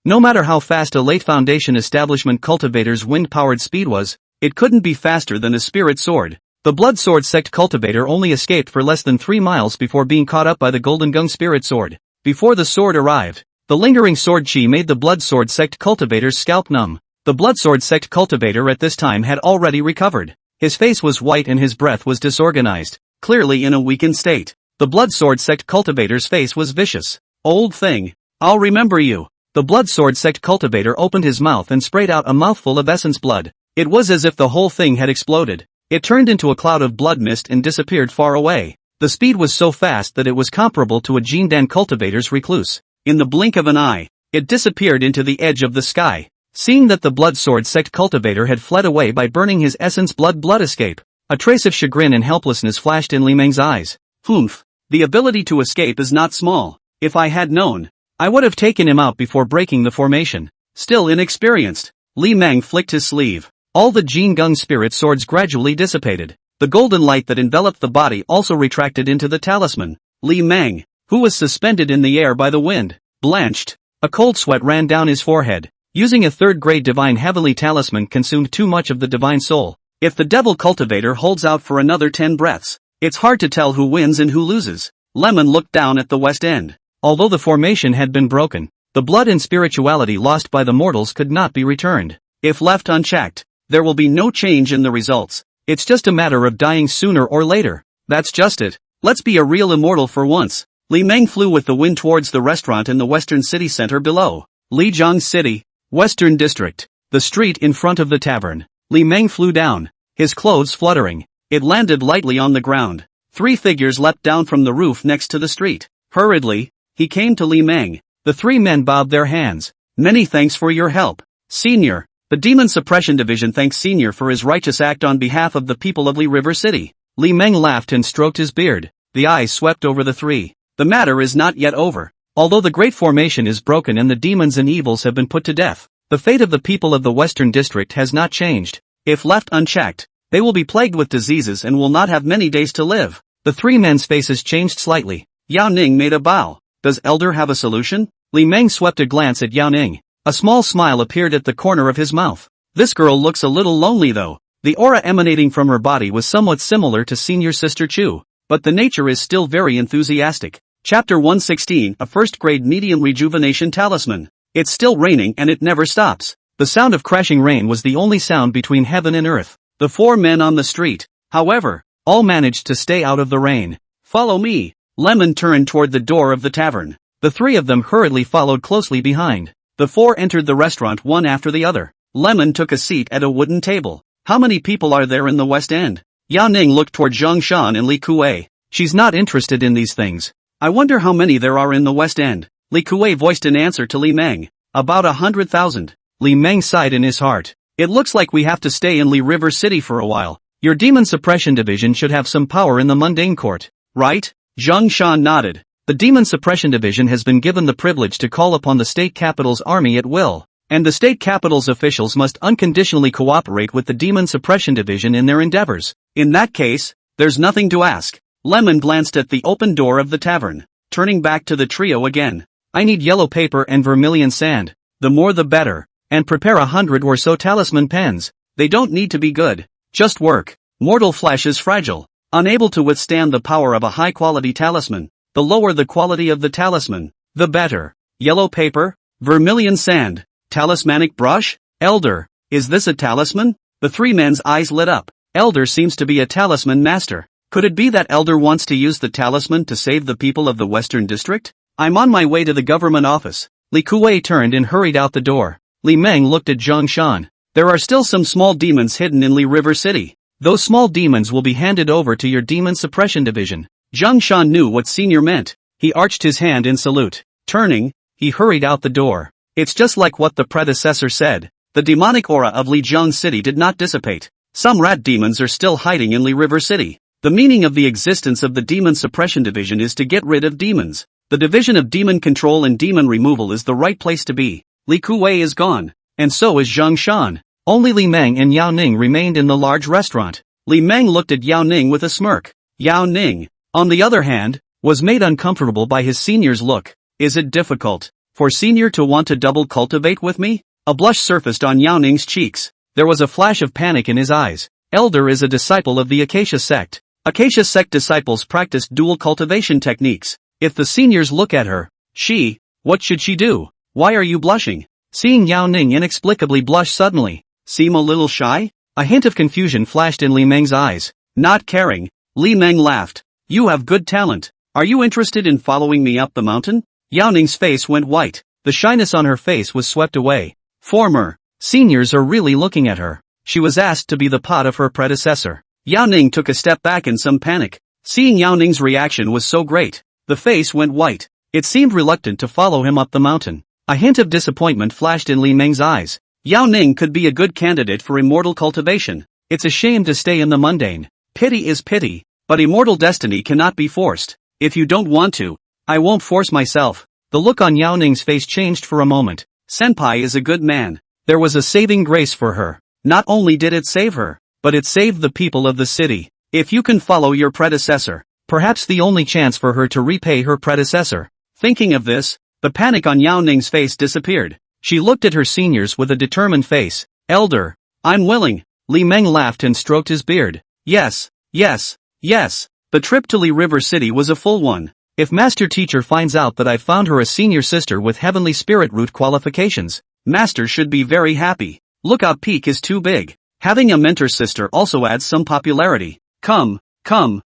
no matter how fast a late Foundation Establishment cultivator's wind-powered speed was, it couldn't be faster than a spirit sword. The Blood Sword Sect cultivator only escaped for less than 3 miles before being caught up by the Golden Gung spirit sword. Before the sword arrived, the lingering sword chi made the Blood Sword Sect cultivator's scalp numb. The Blood Sword Sect cultivator at this time had already recovered. His face was white and his breath was disorganized, clearly in a weakened state. The Blood Sword Sect cultivator's face was vicious. Old thing. I'll remember you. The Blood Sword Sect cultivator opened his mouth and sprayed out a mouthful of essence blood. It was as if the whole thing had exploded. It turned into a cloud of blood mist and disappeared far away. The speed was so fast that it was comparable to a Jindan cultivator's recluse. In the blink of an eye, it disappeared into the edge of the sky. Seeing that the Blood Sword Sect cultivator had fled away by burning his essence blood escape, a trace of chagrin and helplessness flashed in Li Meng's eyes. Humph. The ability to escape is not small. If I had known, I would have taken him out before breaking the formation. Still inexperienced, Li Meng flicked his sleeve. All the Jin Gung spirit swords gradually dissipated. The golden light that enveloped the body also retracted into the talisman. Li Meng, who was suspended in the air by the wind, blanched. A cold sweat ran down his forehead. Using a third-grade divine heavenly talisman consumed too much of the divine soul. If the devil cultivator holds out for another 10 breaths, it's hard to tell who wins and who loses. Lemon looked down at the west end. Although the formation had been broken, the blood and spirituality lost by the mortals could not be returned. If left unchecked, there will be no change in the results. It's just a matter of dying sooner or later. That's just it. Let's be a real immortal for once. Li Meng flew with the wind towards the restaurant in the western city center below. Lijiang City, Western District. The street in front of the tavern. Li Meng flew down, his clothes fluttering. It landed lightly on the ground. 3 figures leapt down from the roof next to the street. Hurriedly, he came to Li Meng. The 3 men bowed their hands. Many thanks for your help, Senior. The Demon Suppression Division thanks Senior for his righteous act on behalf of the people of Li River City. Li Meng laughed and stroked his beard. The eyes swept over the 3. The matter is not yet over. Although the Great Formation is broken and the demons and evils have been put to death, the fate of the people of the Western District has not changed. If left unchecked, they will be plagued with diseases and will not have many days to live. The 3 men's faces changed slightly. Yao Ning made a bow. Does Elder have a solution? Li Meng swept a glance at Yao Ning. A small smile appeared at the corner of his mouth. This girl looks a little lonely though. The aura emanating from her body was somewhat similar to Senior Sister Chu, but the nature is still very enthusiastic. Chapter 116, a first-grade medium rejuvenation talisman. It's still raining and it never stops. The sound of crashing rain was the only sound between heaven and earth. The 4 men on the street, however, all managed to stay out of the rain. Follow me. Lemon turned toward the door of the tavern. The 3 of them hurriedly followed closely behind. The 4 entered the restaurant one after the other. Lemon took a seat at a wooden table. How many people are there in the West End? Yao Ning looked toward Zhang Shan and Li Kuei. She's not interested in these things. I wonder how many there are in the West End. Li Kuei voiced an answer to Li Meng. About 100,000. Li Meng sighed in his heart. It looks like we have to stay in Li River City for a while. Your Demon Suppression Division should have some power in the mundane court, right? Zhang Shan nodded. The Demon Suppression Division has been given the privilege to call upon the state capital's army at will, and the state capital's officials must unconditionally cooperate with the Demon Suppression Division in their endeavors. In that case, there's nothing to ask. Lemon glanced at the open door of the tavern, turning back to the trio again. I need yellow paper and vermilion sand. The more the better. And prepare 100 or so talisman pens. They don't need to be good. Just work. Mortal flesh is fragile, unable to withstand the power of a high-quality talisman. The lower the quality of the talisman, the better. Yellow paper, vermilion sand, talismanic brush? Elder, is this a talisman? The 3 men's eyes lit up. Elder seems to be a talisman master. Could it be that Elder wants to use the talisman to save the people of the Western District? I'm on my way to the government office. Li Kuei turned and hurried out the door. Li Meng looked at Zhang Shan. There are still some small demons hidden in Li River City. Those small demons will be handed over to your Demon Suppression Division. Zhang Shan knew what Senior meant. He arched his hand in salute. Turning, he hurried out the door. It's just like what the predecessor said. The demonic aura of Lijiang City did not dissipate. Some rat demons are still hiding in Li River City. The meaning of the existence of the Demon Suppression Division is to get rid of demons. The Division of Demon Control and Demon Removal is the right place to be. Li Kuei is gone, and so is Zhang Shan. Only Li Meng and Yao Ning remained in the large restaurant. Li Meng looked at Yao Ning with a smirk. Yao Ning, on the other hand, was made uncomfortable by his senior's look. Is it difficult for Senior to want to double cultivate with me? A blush surfaced on Yao Ning's cheeks. There was a flash of panic in his eyes. Elder is a disciple of the Acacia Sect. Acacia Sect disciples practice dual cultivation techniques. If the seniors look at her, what should she do? Why are you blushing? Seeing Yao Ning inexplicably blush suddenly, seem a little shy? A hint of confusion flashed in Li Meng's eyes. Not caring, Li Meng laughed. You have good talent. Are you interested in following me up the mountain? Yao Ning's face went white. The shyness on her face was swept away. Former seniors are really looking at her. She was asked to be the pot of her predecessor. Yao Ning took a step back in some panic. Seeing Yao Ning's reaction was so great. The face went white. It seemed reluctant to follow him up the mountain. A hint of disappointment flashed in Li Meng's eyes. Yao Ning could be a good candidate for immortal cultivation. It's a shame to stay in the mundane. Pity is pity, but immortal destiny cannot be forced. If you don't want to, I won't force myself. The look on Yao Ning's face changed for a moment. Senpai is a good man. There was a saving grace for her. Not only did it save her, but it saved the people of the city. If you can follow your predecessor, perhaps the only chance for her to repay her predecessor. Thinking of this, the panic on Yao Ning's face disappeared. She looked at her seniors with a determined face. Elder, I'm willing. Li Meng laughed and stroked his beard. Yes, yes, yes. The trip to Li River City was a full one. If Master Teacher finds out that I found her a senior sister with Heavenly Spirit Root qualifications, Master should be very happy. Lookout Peak is too big. Having a mentor sister also adds some popularity. Come,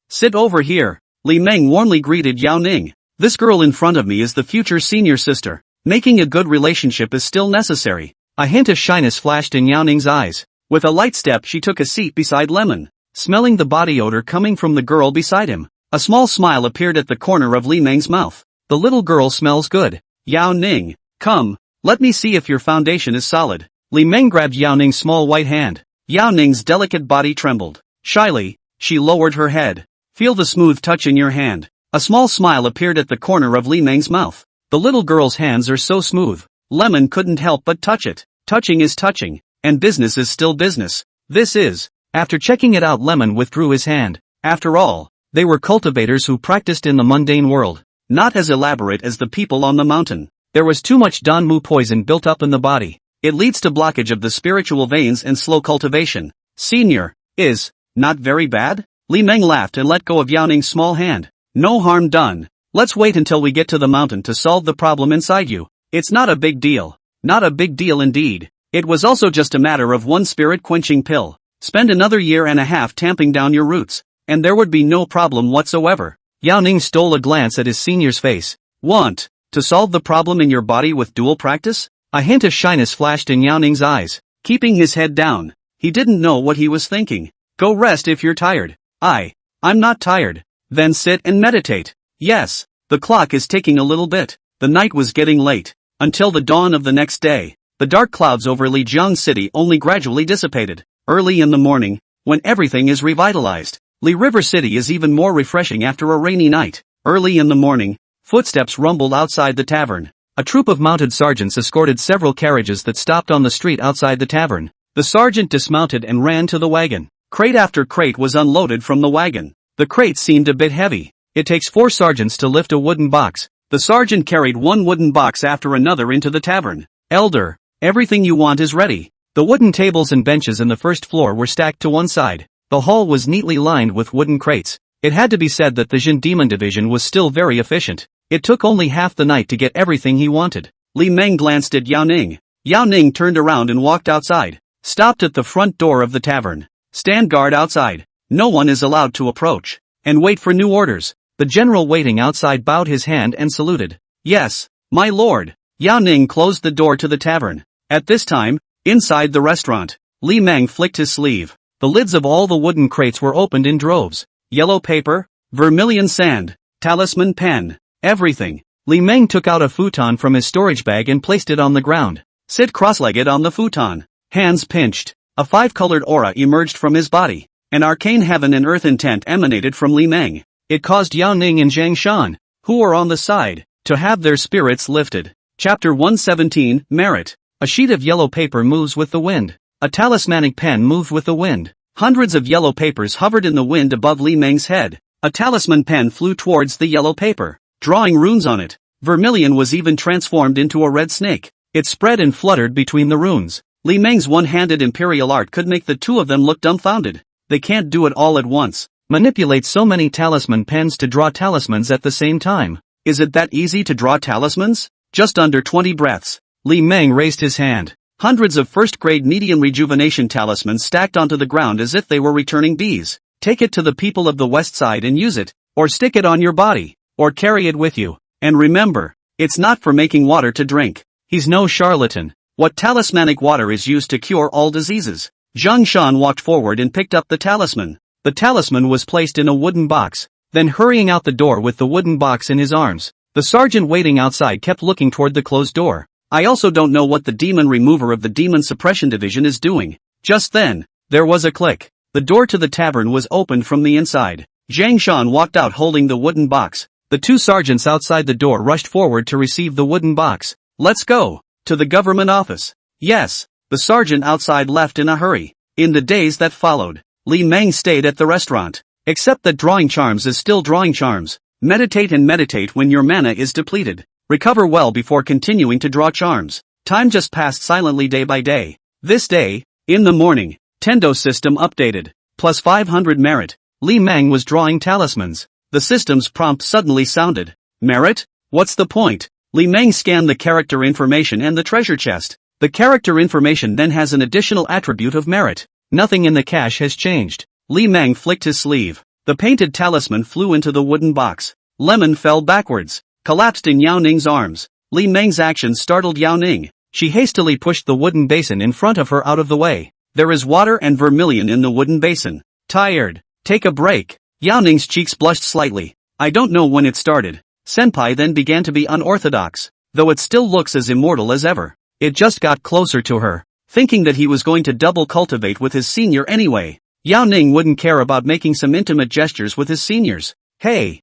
sit over here. Li Meng warmly greeted Yao Ning. This girl in front of me is the future senior sister. Making a good relationship is still necessary. A hint of shyness flashed in Yao Ning's eyes. With a light step she took a seat beside Lemon. Smelling the body odor coming from the girl beside him, a small smile appeared at the corner of Li Meng's mouth. The little girl smells good. Yao Ning, come, let me see if your foundation is solid. Li Meng grabbed Yao Ning's small white hand. Yao Ning's delicate body trembled. Shyly, she lowered her head. Feel the smooth touch in your hand. A small smile appeared at the corner of Li Meng's mouth. The little girl's hands are so smooth. Lemon couldn't help but touch it. Touching is touching, and business is still business. This is. After checking it out, Lemon withdrew his hand. After all, they were cultivators who practiced in the mundane world. Not as elaborate as the people on the mountain. There was too much Danmu poison built up in the body. It leads to blockage of the spiritual veins and slow cultivation. Senior, is, not very bad? Li Meng laughed and let go of Yao Ning's small hand. No harm done. Let's wait until we get to the mountain to solve the problem inside you. It's not a big deal. Not a big deal indeed. It was also just a matter of one spirit-quenching pill. Spend another year and a half tamping down your roots, and there would be no problem whatsoever. Yao Ning stole a glance at his senior's face. Want to solve the problem in your body with dual practice? A hint of shyness flashed in Yao Ning's eyes. Keeping his head down, he didn't know what he was thinking. Go rest if you're tired. I'm not tired. Then sit and meditate. Yes, the clock is ticking a little bit. The night was getting late. Until the dawn of the next day, the dark clouds over Lijiang City only gradually dissipated. Early in the morning, when everything is revitalized, Li River City is even more refreshing after a rainy night. Early in the morning, footsteps rumbled outside the tavern. A troop of mounted sergeants escorted several carriages that stopped on the street outside the tavern. The sergeant dismounted and ran to the wagon. Crate after crate was unloaded from the wagon. The crate seemed a bit heavy. It takes 4 sergeants to lift a wooden box. The sergeant carried one wooden box after another into the tavern. Elder, everything you want is ready. The wooden tables and benches in the first floor were stacked to one side. The hall was neatly lined with wooden crates. It had to be said that the Jin Demon Division was still very efficient. It took only half the night to get everything he wanted. Li Meng glanced at Yao Ning. Yao Ning turned around and walked outside. Stopped at the front door of the tavern. Stand guard outside. No one is allowed to approach. And wait for new orders. The general waiting outside bowed his hand and saluted. Yes, my lord. Yao Ning closed the door to the tavern. At this time, inside the restaurant, Li Meng flicked his sleeve. The lids of all the wooden crates were opened in droves. Yellow paper, vermilion sand, talisman pen, everything. Li Meng took out a futon from his storage bag and placed it on the ground. Sit cross-legged on the futon. Hands pinched. A 5-colored aura emerged from his body. An arcane heaven and earth intent emanated from Li Meng. It caused Yao Ning and Zhang Shan, who were on the side, to have their spirits lifted. Chapter 117, Merit. A sheet of yellow paper moves with the wind. A talismanic pen moved with the wind. Hundreds of yellow papers hovered in the wind above Li Meng's head. A talisman pen flew towards the yellow paper, drawing runes on it. Vermilion was even transformed into a red snake. It spread and fluttered between the runes. Li Meng's one-handed imperial art could make the two of them look dumbfounded. They can't do it all at once. Manipulate so many talisman pens to draw talismans at the same time. Is it that easy to draw talismans? Just under 20 breaths. Li Meng raised his hand. Hundreds of first-grade medium rejuvenation talismans stacked onto the ground as if they were returning bees. Take it to the people of the west side and use it, or stick it on your body, or carry it with you. And remember, it's not for making water to drink. He's no charlatan. What talismanic water is used to cure all diseases? Zhang Shan walked forward and picked up the talisman. The talisman was placed in a wooden box, then hurrying out the door with the wooden box in his arms. The sergeant waiting outside kept looking toward the closed door. I also don't know what the demon remover of the demon suppression division is doing. Just then, there was a click. The door to the tavern was opened from the inside. Zhang Shan walked out holding the wooden box. The two sergeants outside the door rushed forward to receive the wooden box. Let's go. To the government office. Yes. The sergeant outside left in a hurry. In the days that followed, Li Meng stayed at the restaurant. Except that drawing charms is still drawing charms. Meditate and meditate when your mana is depleted. Recover well before continuing to draw charms. Time just passed silently day by day. This day, in the morning, Tendo system updated. Plus 500 merit. Li Meng was drawing talismans. The system's prompt suddenly sounded. Merit? What's the point? Li Meng scanned the character information and the treasure chest. The character information then has an additional attribute of merit. Nothing in the cache has changed. Li Meng flicked his sleeve. The painted talisman flew into the wooden box. Lemon fell backwards, collapsed in Yao Ning's arms. Li Meng's action startled Yao Ning. She hastily pushed the wooden basin in front of her out of the way. There is water and vermilion in the wooden basin. Tired. Take a break. Yao Ning's cheeks blushed slightly. I don't know when it started. Senpai then began to be unorthodox, though it still looks as immortal as ever. It just got closer to her, thinking that he was going to double cultivate with his senior anyway. Yao Ning wouldn't care about making some intimate gestures with his seniors. Hey,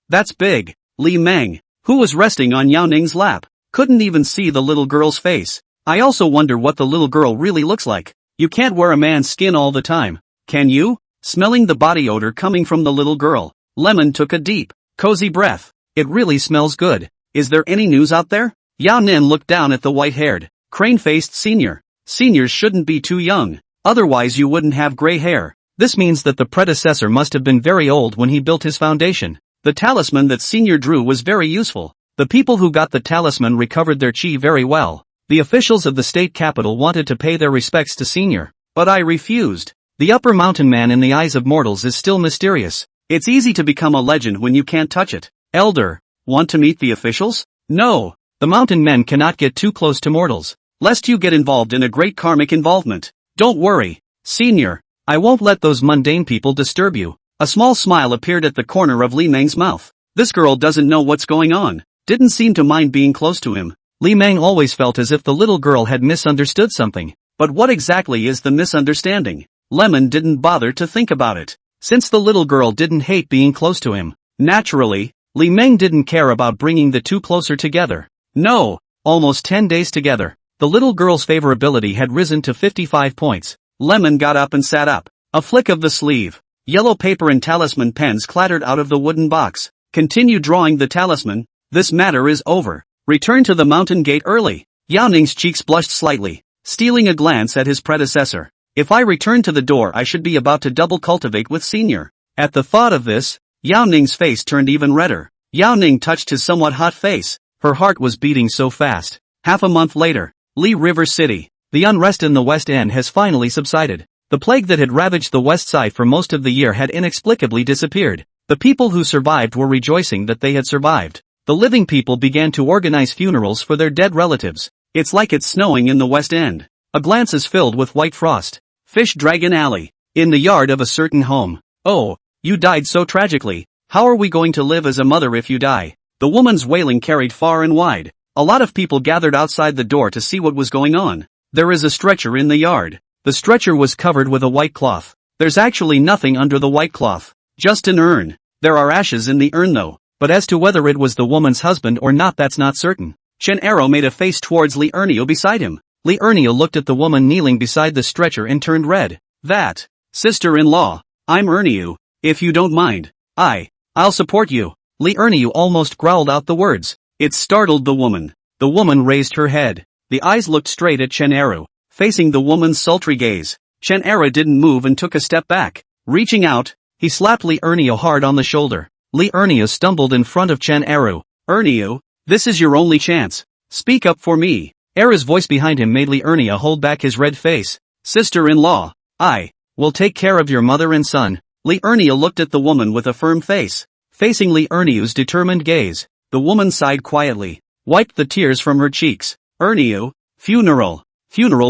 that's big. Li Meng, who was resting on Yao Ning's lap, couldn't even see the little girl's face. I also wonder what the little girl really looks like. You can't wear a man's skin all the time, can you? Smelling the body odor coming from the little girl, Lemon took a deep, cozy breath. It really smells good. Is there any news out there? Yao Nin looked down at the white-haired, crane-faced senior. Seniors shouldn't be too young, otherwise you wouldn't have gray hair. This means that the predecessor must have been very old when he built his foundation. The talisman that senior drew was very useful. The people who got the talisman recovered their chi very well. The officials of the state capital wanted to pay their respects to senior, but I refused. The upper mountain man in the eyes of mortals is still mysterious. It's easy to become a legend when you can't touch it. Elder, want to meet the officials? No. The mountain men cannot get too close to mortals, lest you get involved in a great karmic involvement. Don't worry, senior, I won't let those mundane people disturb you. A small smile appeared at the corner of Li Meng's mouth. This girl doesn't know what's going on, didn't seem to mind being close to him. Li Meng always felt as if the little girl had misunderstood something. But what exactly is the misunderstanding? Lemon didn't bother to think about it, since the little girl didn't hate being close to him. Naturally, Li Meng didn't care about bringing the two closer together. No, almost 10 days together. The little girl's favorability had risen to 55 points. Lemon got up and sat up. A flick of the sleeve. Yellow paper and talisman pens clattered out of the wooden box. Continue drawing the talisman. This matter is over. Return to the mountain gate early. Yao Ning's cheeks blushed slightly, stealing a glance at his predecessor. If I return to the door I should be about to double cultivate with senior. At the thought of this, Yao Ning's face turned even redder. Yao Ning touched his somewhat hot face. Her heart was beating so fast. Half a month later, Li River City. The unrest in the West End has finally subsided. The plague that had ravaged the West Side for most of the year had inexplicably disappeared. The people who survived were rejoicing that they had survived. The living people began to organize funerals for their dead relatives. It's like it's snowing in the West End. A glance is filled with white frost. Fish Dragon Alley. In the yard of a certain home. Oh, you died so tragically. How are we going to live as a mother if you die? The woman's wailing carried far and wide. A lot of people gathered outside the door to see what was going on. There is a stretcher in the yard. The stretcher was covered with a white cloth. There's actually nothing under the white cloth. Just an urn. There are ashes in the urn though. But as to whether it was the woman's husband or not, that's not certain. Chen Arrow made a face towards Li Ernio beside him. Li Ernio looked at the woman kneeling beside the stretcher and turned red. That, sister-in-law, I'm Ernio, if you don't mind. I'll support you. Li Ernio almost growled out the words. It startled the woman. The woman raised her head. The eyes looked straight at Chen Arrow, facing the woman's sultry gaze. Chen Arrow didn't move and took a step back. Reaching out, he slapped Li Ernio hard on the shoulder. Li Ernio stumbled in front of Chen Arrow. Ernio, this is your only chance. Speak up for me. Arrow's voice behind him made Li Ernio hold back his red face. Sister-in-law, I will take care of your mother and son. Li Ernio looked at the woman with a firm face. Facing Li Ernio's determined gaze, the woman sighed quietly, wiped the tears from her cheeks. Ernio, funeral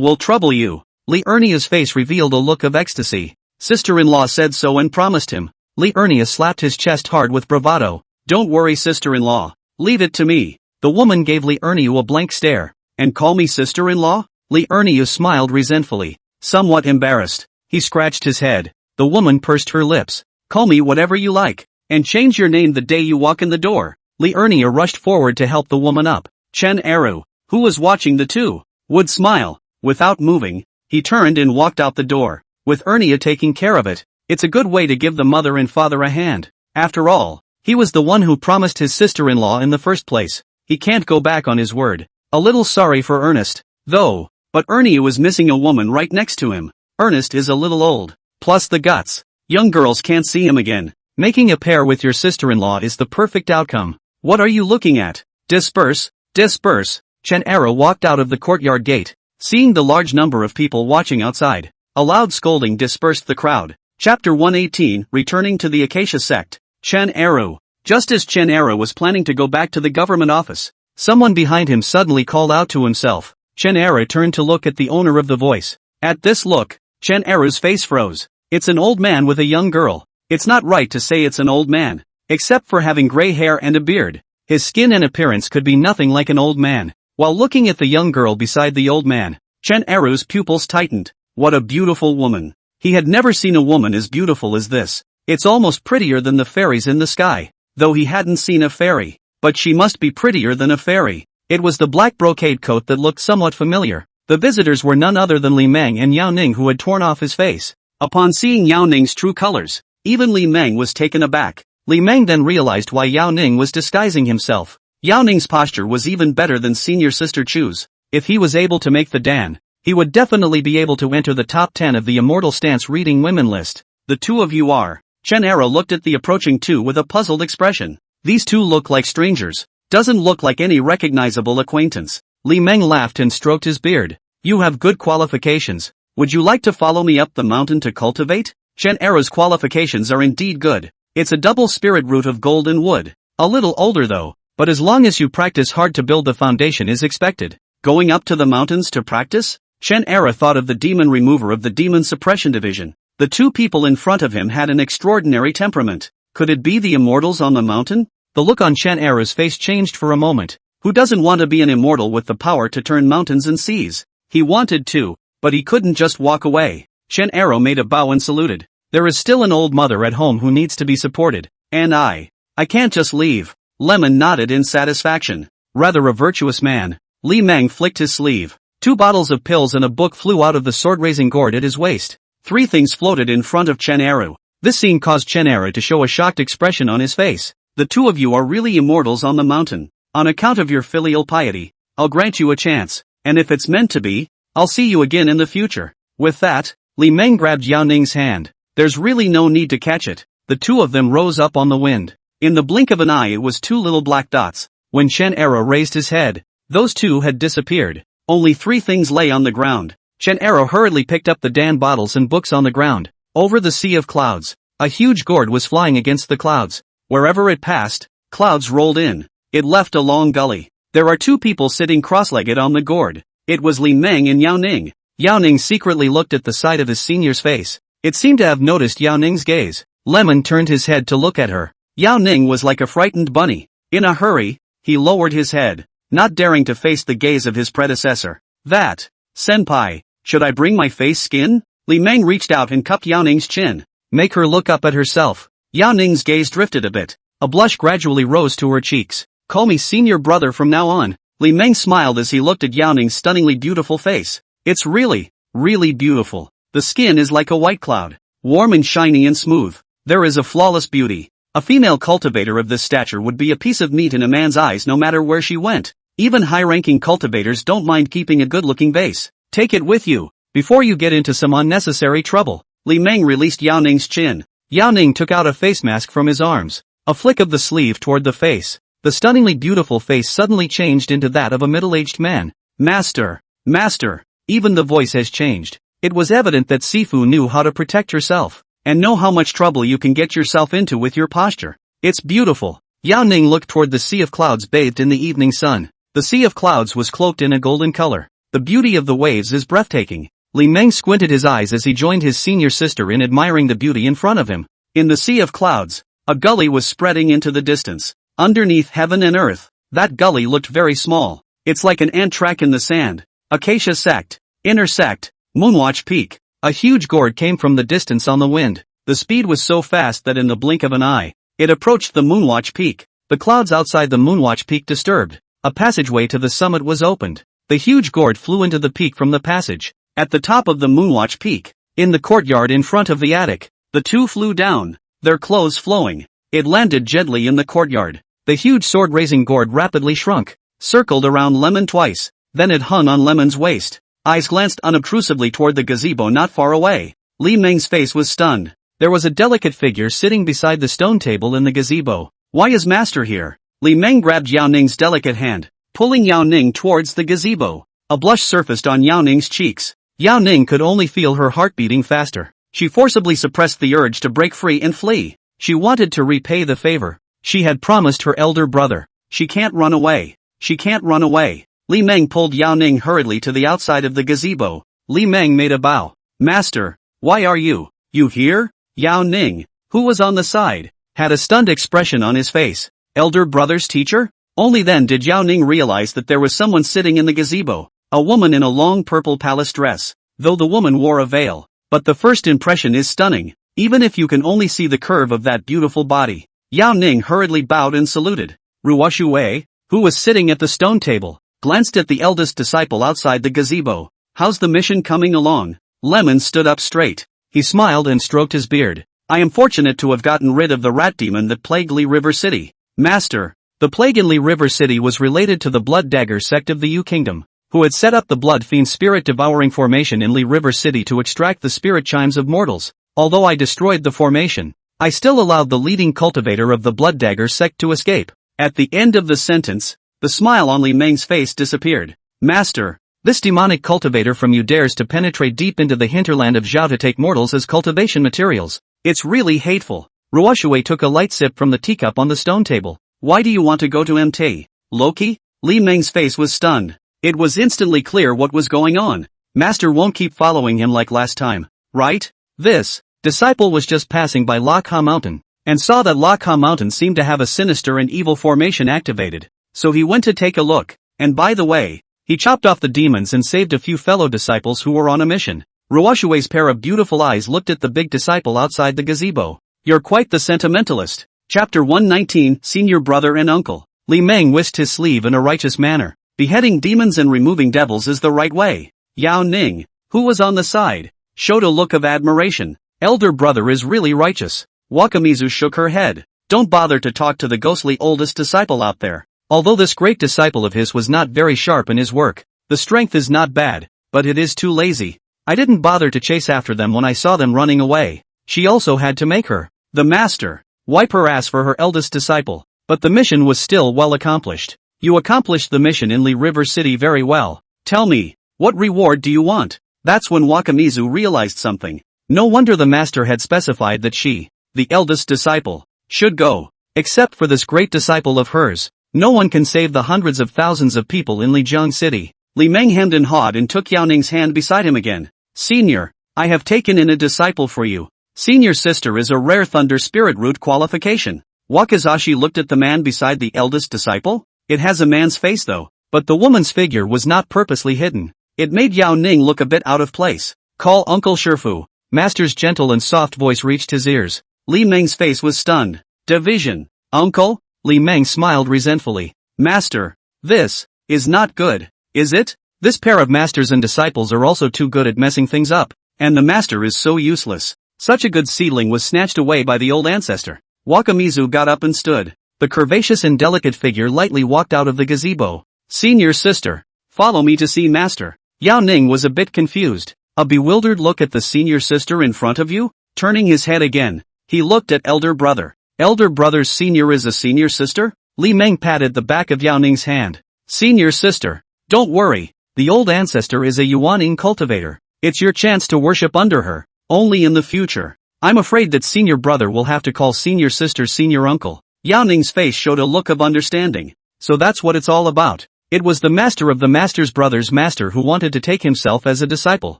will trouble you. Li Ernio's face revealed a look of ecstasy. Sister-in-law said so and promised him. Li Ernia slapped his chest hard with bravado. Don't worry, sister-in-law. Leave it to me. The woman gave Li Ernia a blank stare. And call me sister-in-law? Li Ernia smiled resentfully. Somewhat embarrassed, he scratched his head. The woman pursed her lips. Call me whatever you like. And change your name the day you walk in the door. Li Ernia rushed forward to help the woman up. Chen Eru, who was watching the two, would smile. Without moving, he turned and walked out the door. With Ernia taking care of it, it's a good way to give the mother and father a hand. After all, he was the one who promised his sister-in-law in the first place. He can't go back on his word. A little sorry for Ernest, though, but Ernia was missing a woman right next to him. Ernest is a little old, plus the guts. Young girls can't see him again. Making a pair with your sister-in-law is the perfect outcome. What are you looking at? Disperse, disperse. Chen Eru walked out of the courtyard gate, seeing the large number of people watching outside. A loud scolding dispersed the crowd. Chapter 118, Returning to the Acacia Sect. Chen Eru. Just as Chen Eru was planning to go back to the government office, someone behind him suddenly called out to himself. Chen Eru turned to look at the owner of the voice. At this look, Chen Eru's face froze. It's an old man with a young girl. It's not right to say it's an old man, except for having gray hair and a beard. His skin and appearance could be nothing like an old man. While looking at the young girl beside the old man, Chen Eru's pupils tightened. What a beautiful woman. He had never seen a woman as beautiful as this. It's almost prettier than the fairies in the sky, though he hadn't seen a fairy. But she must be prettier than a fairy. It was the black brocade coat that looked somewhat familiar. The visitors were none other than Li Meng and Yao Ning, who had torn off his face. Upon seeing Yao Ning's true colors, even Li Meng was taken aback. Li Meng then realized why Yao Ning was disguising himself. Yao Ning's posture was even better than senior sister Chu's. If he was able to make the Dan, he would definitely be able to enter the top 10 of the Immortal Stance Reading Women list. The two of you are. Chen Eru looked at the approaching two with a puzzled expression. These two look like strangers. Doesn't look like any recognizable acquaintance. Li Meng laughed and stroked his beard. You have good qualifications. Would you like to follow me up the mountain to cultivate? Chen Eru's qualifications are indeed good. It's a double spirit root of gold and wood. A little older though, but as long as you practice hard to build the foundation is expected. Going up to the mountains to practice? Chen Eru thought of the demon remover of the demon suppression division. The two people in front of him had an extraordinary temperament. Could it be the immortals on the mountain? The look on Chen Eru's face changed for a moment. Who doesn't want to be an immortal with the power to turn mountains and seas? He wanted to, but he couldn't just walk away. Chen Eru made a bow and saluted. There is still an old mother at home who needs to be supported. And I can't just leave. Lemon nodded in satisfaction. Rather a virtuous man. Li Meng flicked his sleeve. 2 bottles of pills and a book flew out of the sword-raising gourd at his waist. 3 things floated in front of Chen Eru. This scene caused Chen Eru to show a shocked expression on his face. The two of you are really immortals on the mountain. On account of your filial piety, I'll grant you a chance, and if it's meant to be, I'll see you again in the future. With that, Li Meng grabbed Yao Ning's hand. There's really no need to catch it. The two of them rose up on the wind. In the blink of an eye it was 2 little black dots. When Chen Eru raised his head, those two had disappeared. Only 3 things lay on the ground. Chen Eru hurriedly picked up the Dan bottles and books on the ground. Over the sea of clouds, a huge gourd was flying against the clouds. Wherever it passed, clouds rolled in. It left a long gully. There are 2 people sitting cross-legged on the gourd. It was Li Meng and Yao Ning. Yao Ning secretly looked at the side of his senior's face. It seemed to have noticed Yao Ning's gaze. Lemon turned his head to look at her. Yao Ning was like a frightened bunny. In a hurry, he lowered his head, not daring to face the gaze of his predecessor. That, senpai, should I bring my face skin? Li Meng reached out and cupped Yao Ning's chin. Make her look up at herself. Yao Ning's gaze drifted a bit. A blush gradually rose to her cheeks. Call me senior brother from now on. Li Meng smiled as he looked at Yao Ning's stunningly beautiful face. It's really, really beautiful. The skin is like a white cloud, warm and shiny and smooth. There is a flawless beauty. A female cultivator of this stature would be a piece of meat in a man's eyes no matter where she went. Even high-ranking cultivators don't mind keeping a good-looking vase. Take it with you, before you get into some unnecessary trouble. Li Meng released Yao Ning's chin. Yao Ning took out a face mask from his arms. A flick of the sleeve toward the face. The stunningly beautiful face suddenly changed into that of a middle-aged man. Master, master, even the voice has changed. It was evident that Sifu knew how to protect herself, and know how much trouble you can get yourself into with your posture. It's beautiful. Yao Ning looked toward the sea of clouds bathed in the evening sun. The sea of clouds was cloaked in a golden color. The beauty of the waves is breathtaking. Li Meng squinted his eyes as he joined his senior sister in admiring the beauty in front of him. In the sea of clouds, a gully was spreading into the distance. Underneath heaven and earth, that gully looked very small. It's like an ant track in the sand. Acacia Sect. Inner Sect. Moonwatch Peak. A huge gourd came from the distance on the wind. The speed was so fast that in the blink of an eye, it approached the Moonwatch Peak. The clouds outside the Moonwatch Peak disturbed. A passageway to the summit was opened. The huge gourd flew into the peak from the passage. At the top of the Moonwatch Peak, in the courtyard in front of the attic, the two flew down, their clothes flowing. It landed gently in the courtyard. The huge sword-raising gourd rapidly shrunk, circled around Lemon twice, then it hung on Lemon's waist. Eyes glanced unobtrusively toward the gazebo not far away. Li Meng's face was stunned. There was a delicate figure sitting beside the stone table in the gazebo. Why is Master here? Li Meng grabbed Yao Ning's delicate hand, pulling Yao Ning towards the gazebo. A blush surfaced on Yao Ning's cheeks. Yao Ning could only feel her heart beating faster. She forcibly suppressed the urge to break free and flee. She wanted to repay the favor she had promised her elder brother. She can't run away. She can't run away. Li Meng pulled Yao Ning hurriedly to the outside of the gazebo. Li Meng made a bow. Master, why are you here? Yao Ning, who was on the side, had a stunned expression on his face. Elder brother's teacher? Only then did Yao Ning realize that there was someone sitting in the gazebo, a woman in a long purple palace dress, though the woman wore a veil. But the first impression is stunning, even if you can only see the curve of that beautiful body. Yao Ning hurriedly bowed and saluted. Ruoshui, who was sitting at the stone table, glanced at the eldest disciple outside the gazebo. How's the mission coming along? Lemon stood up straight. He smiled and stroked his beard. I am fortunate to have gotten rid of the rat demon that plagued Li River City. Master, the plague in Li River City was related to the Blood Dagger sect of the Yu Kingdom, who had set up the Blood Fiend Spirit Devouring formation in Li River City to extract the spirit chimes of mortals. Although I destroyed the formation, I still allowed the leading cultivator of the Blood Dagger sect to escape. At the end of the sentence, the smile on Li Meng's face disappeared. Master, this demonic cultivator from you dares to penetrate deep into the hinterland of Zhao to take mortals as cultivation materials. It's really hateful. Ruoshui took a light sip from the teacup on the stone table. Why do you want to go to MT? Loki? Li Meng's face was stunned. It was instantly clear what was going on. Master won't keep following him like last time, right? This disciple was just passing by Lakha Mountain, and saw that Lakha Mountain seemed to have a sinister and evil formation activated. So he went to take a look, and by the way, he chopped off the demons and saved a few fellow disciples who were on a mission. Ruoshui's pair of beautiful eyes looked at the big disciple outside the gazebo. You're quite the sentimentalist. Chapter 119, Senior Brother and Uncle. Li Meng whisked his sleeve in a righteous manner. Beheading demons and removing devils is the right way. Yao Ning, who was on the side, showed a look of admiration. Elder brother is really righteous. Wakamizu shook her head. Don't bother to talk to the ghostly oldest disciple out there. Although this great disciple of his was not very sharp in his work, the strength is not bad, but it is too lazy. I didn't bother to chase after them when I saw them running away. She also had to make her, the master, wipe her ass for her eldest disciple. But the mission was still well accomplished. You accomplished the mission in Li River City very well. Tell me, what reward do you want? That's when Wakamizu realized something. No wonder the master had specified that she, the eldest disciple, should go. Except for this great disciple of hers, no one can save the hundreds of thousands of people in Lijiang City. Li Meng hemmed and hawed and took Yao Ning's hand beside him again. Senior, I have taken in a disciple for you. Senior sister is a rare thunder spirit root qualification. Wakazashi looked at the man beside the eldest disciple. It has a man's face though, but the woman's figure was not purposely hidden. It made Yao Ning look a bit out of place. Call Uncle Shifu. Master's gentle and soft voice reached his ears. Li Meng's face was stunned. Division. Uncle? Li Meng smiled resentfully. Master, this is not good, is it? This pair of masters and disciples are also too good at messing things up, and the master is so useless. Such a good seedling was snatched away by the old ancestor. Wakamizu got up and stood. The curvaceous and delicate figure lightly walked out of the gazebo. Senior sister, follow me to see master. Yao Ning was a bit confused. A bewildered look at the senior sister in front of you? Turning his head again, he looked at elder brother. Elder brother's senior is a senior sister? Li Meng patted the back of Yao Ning's hand. Senior sister, don't worry. The old ancestor is a Yuaning cultivator. It's your chance to worship under her. Only in the future. I'm afraid that senior brother will have to call senior sister senior uncle. Yao Ning's face showed a look of understanding. So that's what it's all about. It was the master of the master's brother's master who wanted to take himself as a disciple.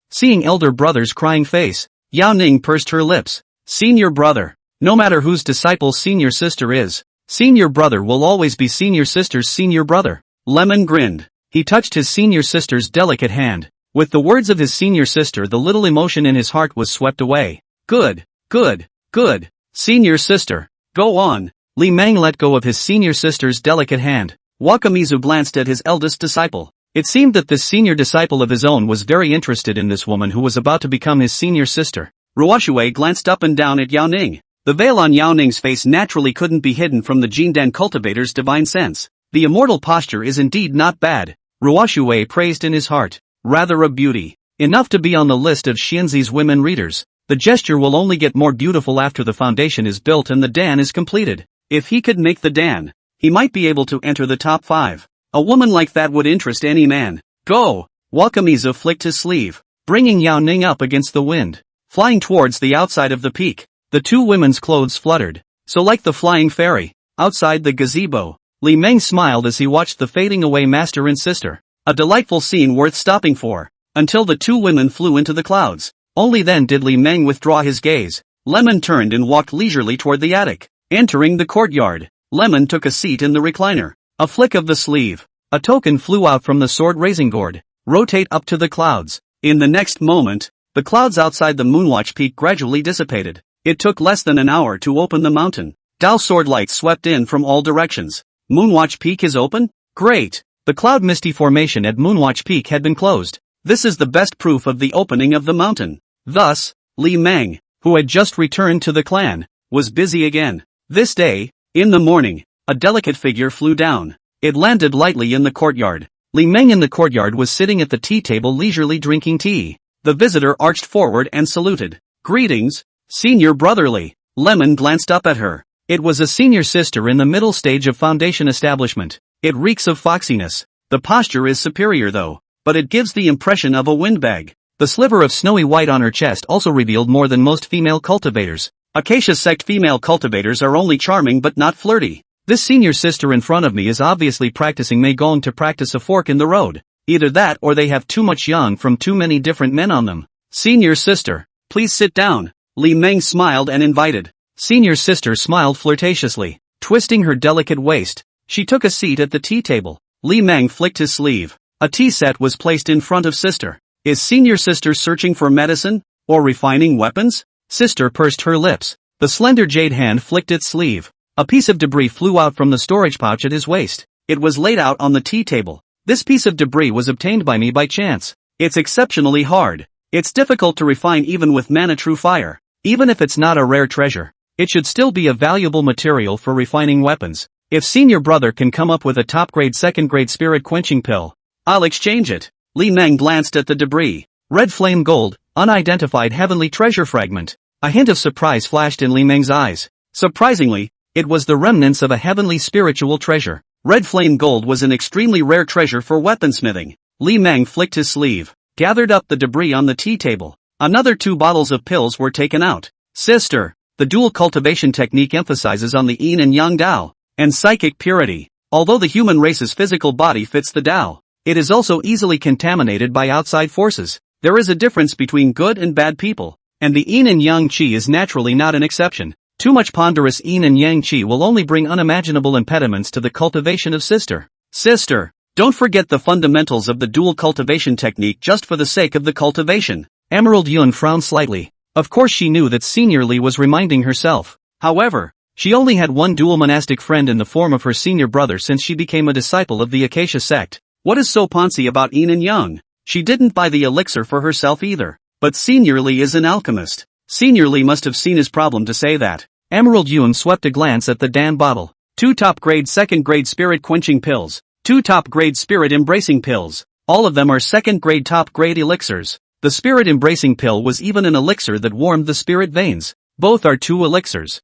Seeing elder brother's crying face, Yao Ning pursed her lips. Senior brother. No matter whose disciple senior sister is, senior brother will always be senior sister's senior brother. Lemon grinned. He touched his senior sister's delicate hand. With the words of his senior sister, the little emotion in his heart was swept away. Good, good, good. Senior sister. Go on. Li Meng let go of his senior sister's delicate hand. Wakamitsu glanced at his eldest disciple. It seemed that this senior disciple of his own was very interested in this woman who was about to become his senior sister. Ruoshui glanced up and down at Yao Ning. The veil on Yao Ning's face naturally couldn't be hidden from the Jindan cultivator's divine sense. The immortal posture is indeed not bad, Ruoshui praised in his heart. Rather a beauty. Enough to be on the list of Xianzi's women readers. The gesture will only get more beautiful after the foundation is built and the dan is completed. If he could make the dan, he might be able to enter the top 5. A woman like that would interest any man. Go! Wakamitsu flicked his sleeve, bringing Yao Ning up against the wind. Flying towards the outside of the peak, the two women's clothes fluttered. So like the flying fairy, outside the gazebo, Li Meng smiled as he watched the fading away master and sister. A delightful scene worth stopping for, until the two women flew into the clouds. Only then did Li Meng withdraw his gaze. Lemon turned and walked leisurely toward the attic. Entering the courtyard, Lemon took a seat in the recliner. A flick of the sleeve. A token flew out from the sword raising gourd. Rotate up to the clouds. In the next moment, the clouds outside the Moonwatch Peak gradually dissipated. It took less than an hour to open the mountain. Dao sword lights swept in from all directions. Moonwatch Peak is open? Great! The cloud misty formation at Moonwatch Peak had been closed. This is the best proof of the opening of the mountain. Thus, Li Meng, who had just returned to the clan, was busy again. This day, in the morning, a delicate figure flew down. It landed lightly in the courtyard. Li Meng in the courtyard was sitting at the tea table leisurely drinking tea. The visitor arched forward and saluted. Greetings, senior brotherly. Lemon glanced up at her. It was a senior sister in the middle stage of foundation establishment. It reeks of foxiness. The posture is superior though, but it gives the impression of a windbag. The sliver of snowy white on her chest also revealed more than most female cultivators. Acacia sect female cultivators are only charming but not flirty. This senior sister in front of me is obviously practicing Meigong to practice a fork in the road. Either that or they have too much yang from too many different men on them. Senior sister, please sit down. Li Meng smiled and invited. Senior sister smiled flirtatiously, twisting her delicate waist. She took a seat at the tea table. Li Meng flicked his sleeve. A tea set was placed in front of sister. Is senior sister searching for medicine? Or refining weapons? Sister pursed her lips. The slender jade hand flicked its sleeve. A piece of debris flew out from the storage pouch at his waist. It was laid out on the tea table. This piece of debris was obtained by me by chance. It's exceptionally hard. It's difficult to refine even with mana true fire. Even if it's not a rare treasure, it should still be a valuable material for refining weapons. If senior brother can come up with a top-grade second-grade spirit quenching pill, I'll exchange it. Li Meng glanced at the debris. Red flame gold, unidentified heavenly treasure fragment. A hint of surprise flashed in Li Meng's eyes. Surprisingly, it was the remnants of a heavenly spiritual treasure. Red flame gold was an extremely rare treasure for weaponsmithing. Li Meng flicked his sleeve, gathered up the debris on the tea table. Another 2 bottles of pills were taken out. Sister, the dual cultivation technique emphasizes on the yin and yang Dao, and psychic purity. Although the human race's physical body fits the Dao, it is also easily contaminated by outside forces. There is a difference between good and bad people, and the yin and yang qi is naturally not an exception. Too much ponderous yin and yang qi will only bring unimaginable impediments to the cultivation of sister. Sister, don't forget the fundamentals of the dual cultivation technique just for the sake of the cultivation. Emerald Yun frowned slightly. Of course she knew that Senior Li was reminding herself. However, she only had one dual monastic friend in the form of her senior brother since she became a disciple of the Acacia sect. What is so poncy about yin and yang? She didn't buy the elixir for herself either. But Senior Li is an alchemist. Senior Li must have seen his problem to say that. Emerald Yun swept a glance at the Dan bottle. 2 top-grade second-grade spirit-quenching pills. 2 top-grade spirit-embracing pills. All of them are second-grade top-grade elixirs. The spirit-embracing pill was even an elixir that warmed the spirit veins. Both are 2 elixirs.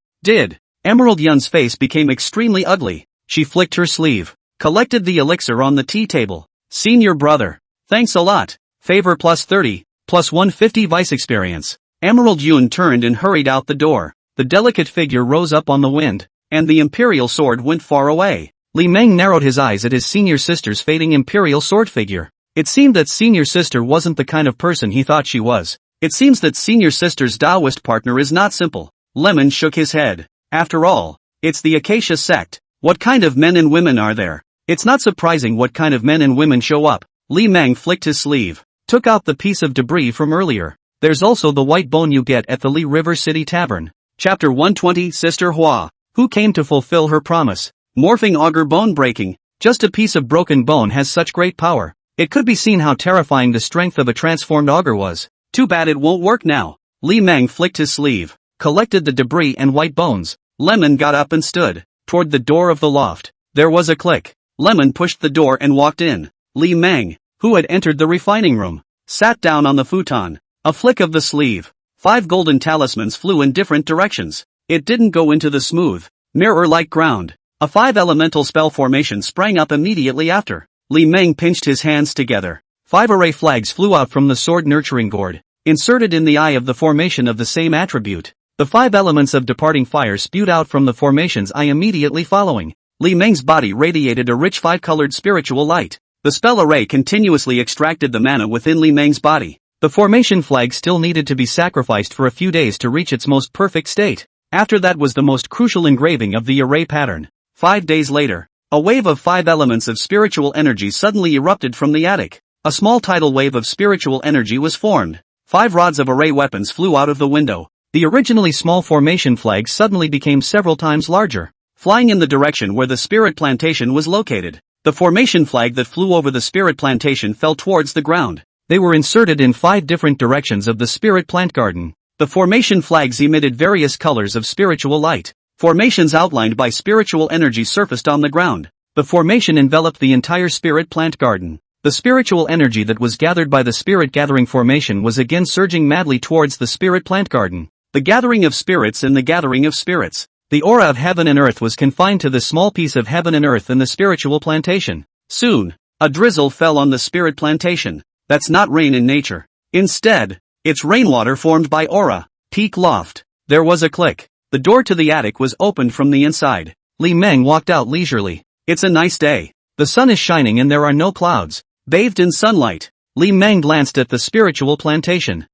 Emerald Yun's face became extremely ugly. She flicked her sleeve, collected the elixir on the tea table. Senior brother. Thanks a lot. Favor plus 30, plus 150 vice experience. Emerald Yun turned and hurried out the door. The delicate figure rose up on the wind, and the imperial sword went far away. Li Meng narrowed his eyes at his senior sister's fading imperial sword figure. It seemed that senior sister wasn't the kind of person he thought she was. It seems that senior sister's Taoist partner is not simple. Lemon shook his head. After all, it's the Acacia sect. What kind of men and women are there? It's not surprising what kind of men and women show up. Li Meng flicked his sleeve, took out the piece of debris from earlier. There's also the white bone you get at the Li River City Tavern. Chapter 120 Sister Hua, who came to fulfill her promise. Morphing auger bone breaking. Just a piece of broken bone has such great power. It could be seen how terrifying the strength of a transformed auger was. Too bad it won't work now. Li Meng flicked his sleeve, collected the debris and white bones. Lemon got up and stood toward the door of the loft. There was a click. Lemon pushed the door and walked in. Li Meng, who had entered the refining room, sat down on the futon. A flick of the sleeve. 5 golden talismans flew in different directions. It didn't go into the smooth, mirror-like ground. A 5 elemental spell formation sprang up immediately after. Li Meng pinched his hands together. 5 array flags flew out from the sword nurturing gourd, inserted in the eye of the formation of the same attribute. The 5 elements of departing fire spewed out from the formation's eye immediately following. Li Meng's body radiated a rich 5-colored spiritual light. The spell array continuously extracted the mana within Li Meng's body. The formation flag still needed to be sacrificed for a few days to reach its most perfect state. After that was the most crucial engraving of the array pattern. 5 days later, a wave of 5 elements of spiritual energy suddenly erupted from the attic. A small tidal wave of spiritual energy was formed. 5 rods of array weapons flew out of the window. The originally small formation flag suddenly became several times larger, flying in the direction where the spirit plantation was located. The formation flag that flew over the spirit plantation fell towards the ground. They were inserted in 5 different directions of the spirit plant garden. The formation flags emitted various colors of spiritual light. Formations outlined by spiritual energy surfaced on the ground. The formation enveloped the entire spirit plant garden. The spiritual energy that was gathered by the spirit gathering formation was again surging madly towards the spirit plant garden. The gathering of spirits and the gathering of spirits. The aura of heaven and earth was confined to this small piece of heaven and earth in the spiritual plantation. Soon, a drizzle fell on the spirit plantation. That's not rain in nature. Instead, it's rainwater formed by aura. Peak loft. There was a click. The door to the attic was opened from the inside. Li Meng walked out leisurely. It's a nice day. The sun is shining and there are no clouds. Bathed in sunlight, Li Meng glanced at the spiritual plantation.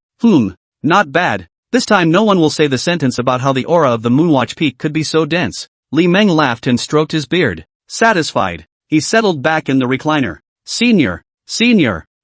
Not bad. This time no one will say the sentence about how the aura of the Moonwatch Peak could be so dense. Li Meng laughed and stroked his beard. Satisfied, he settled back in the recliner. Senior.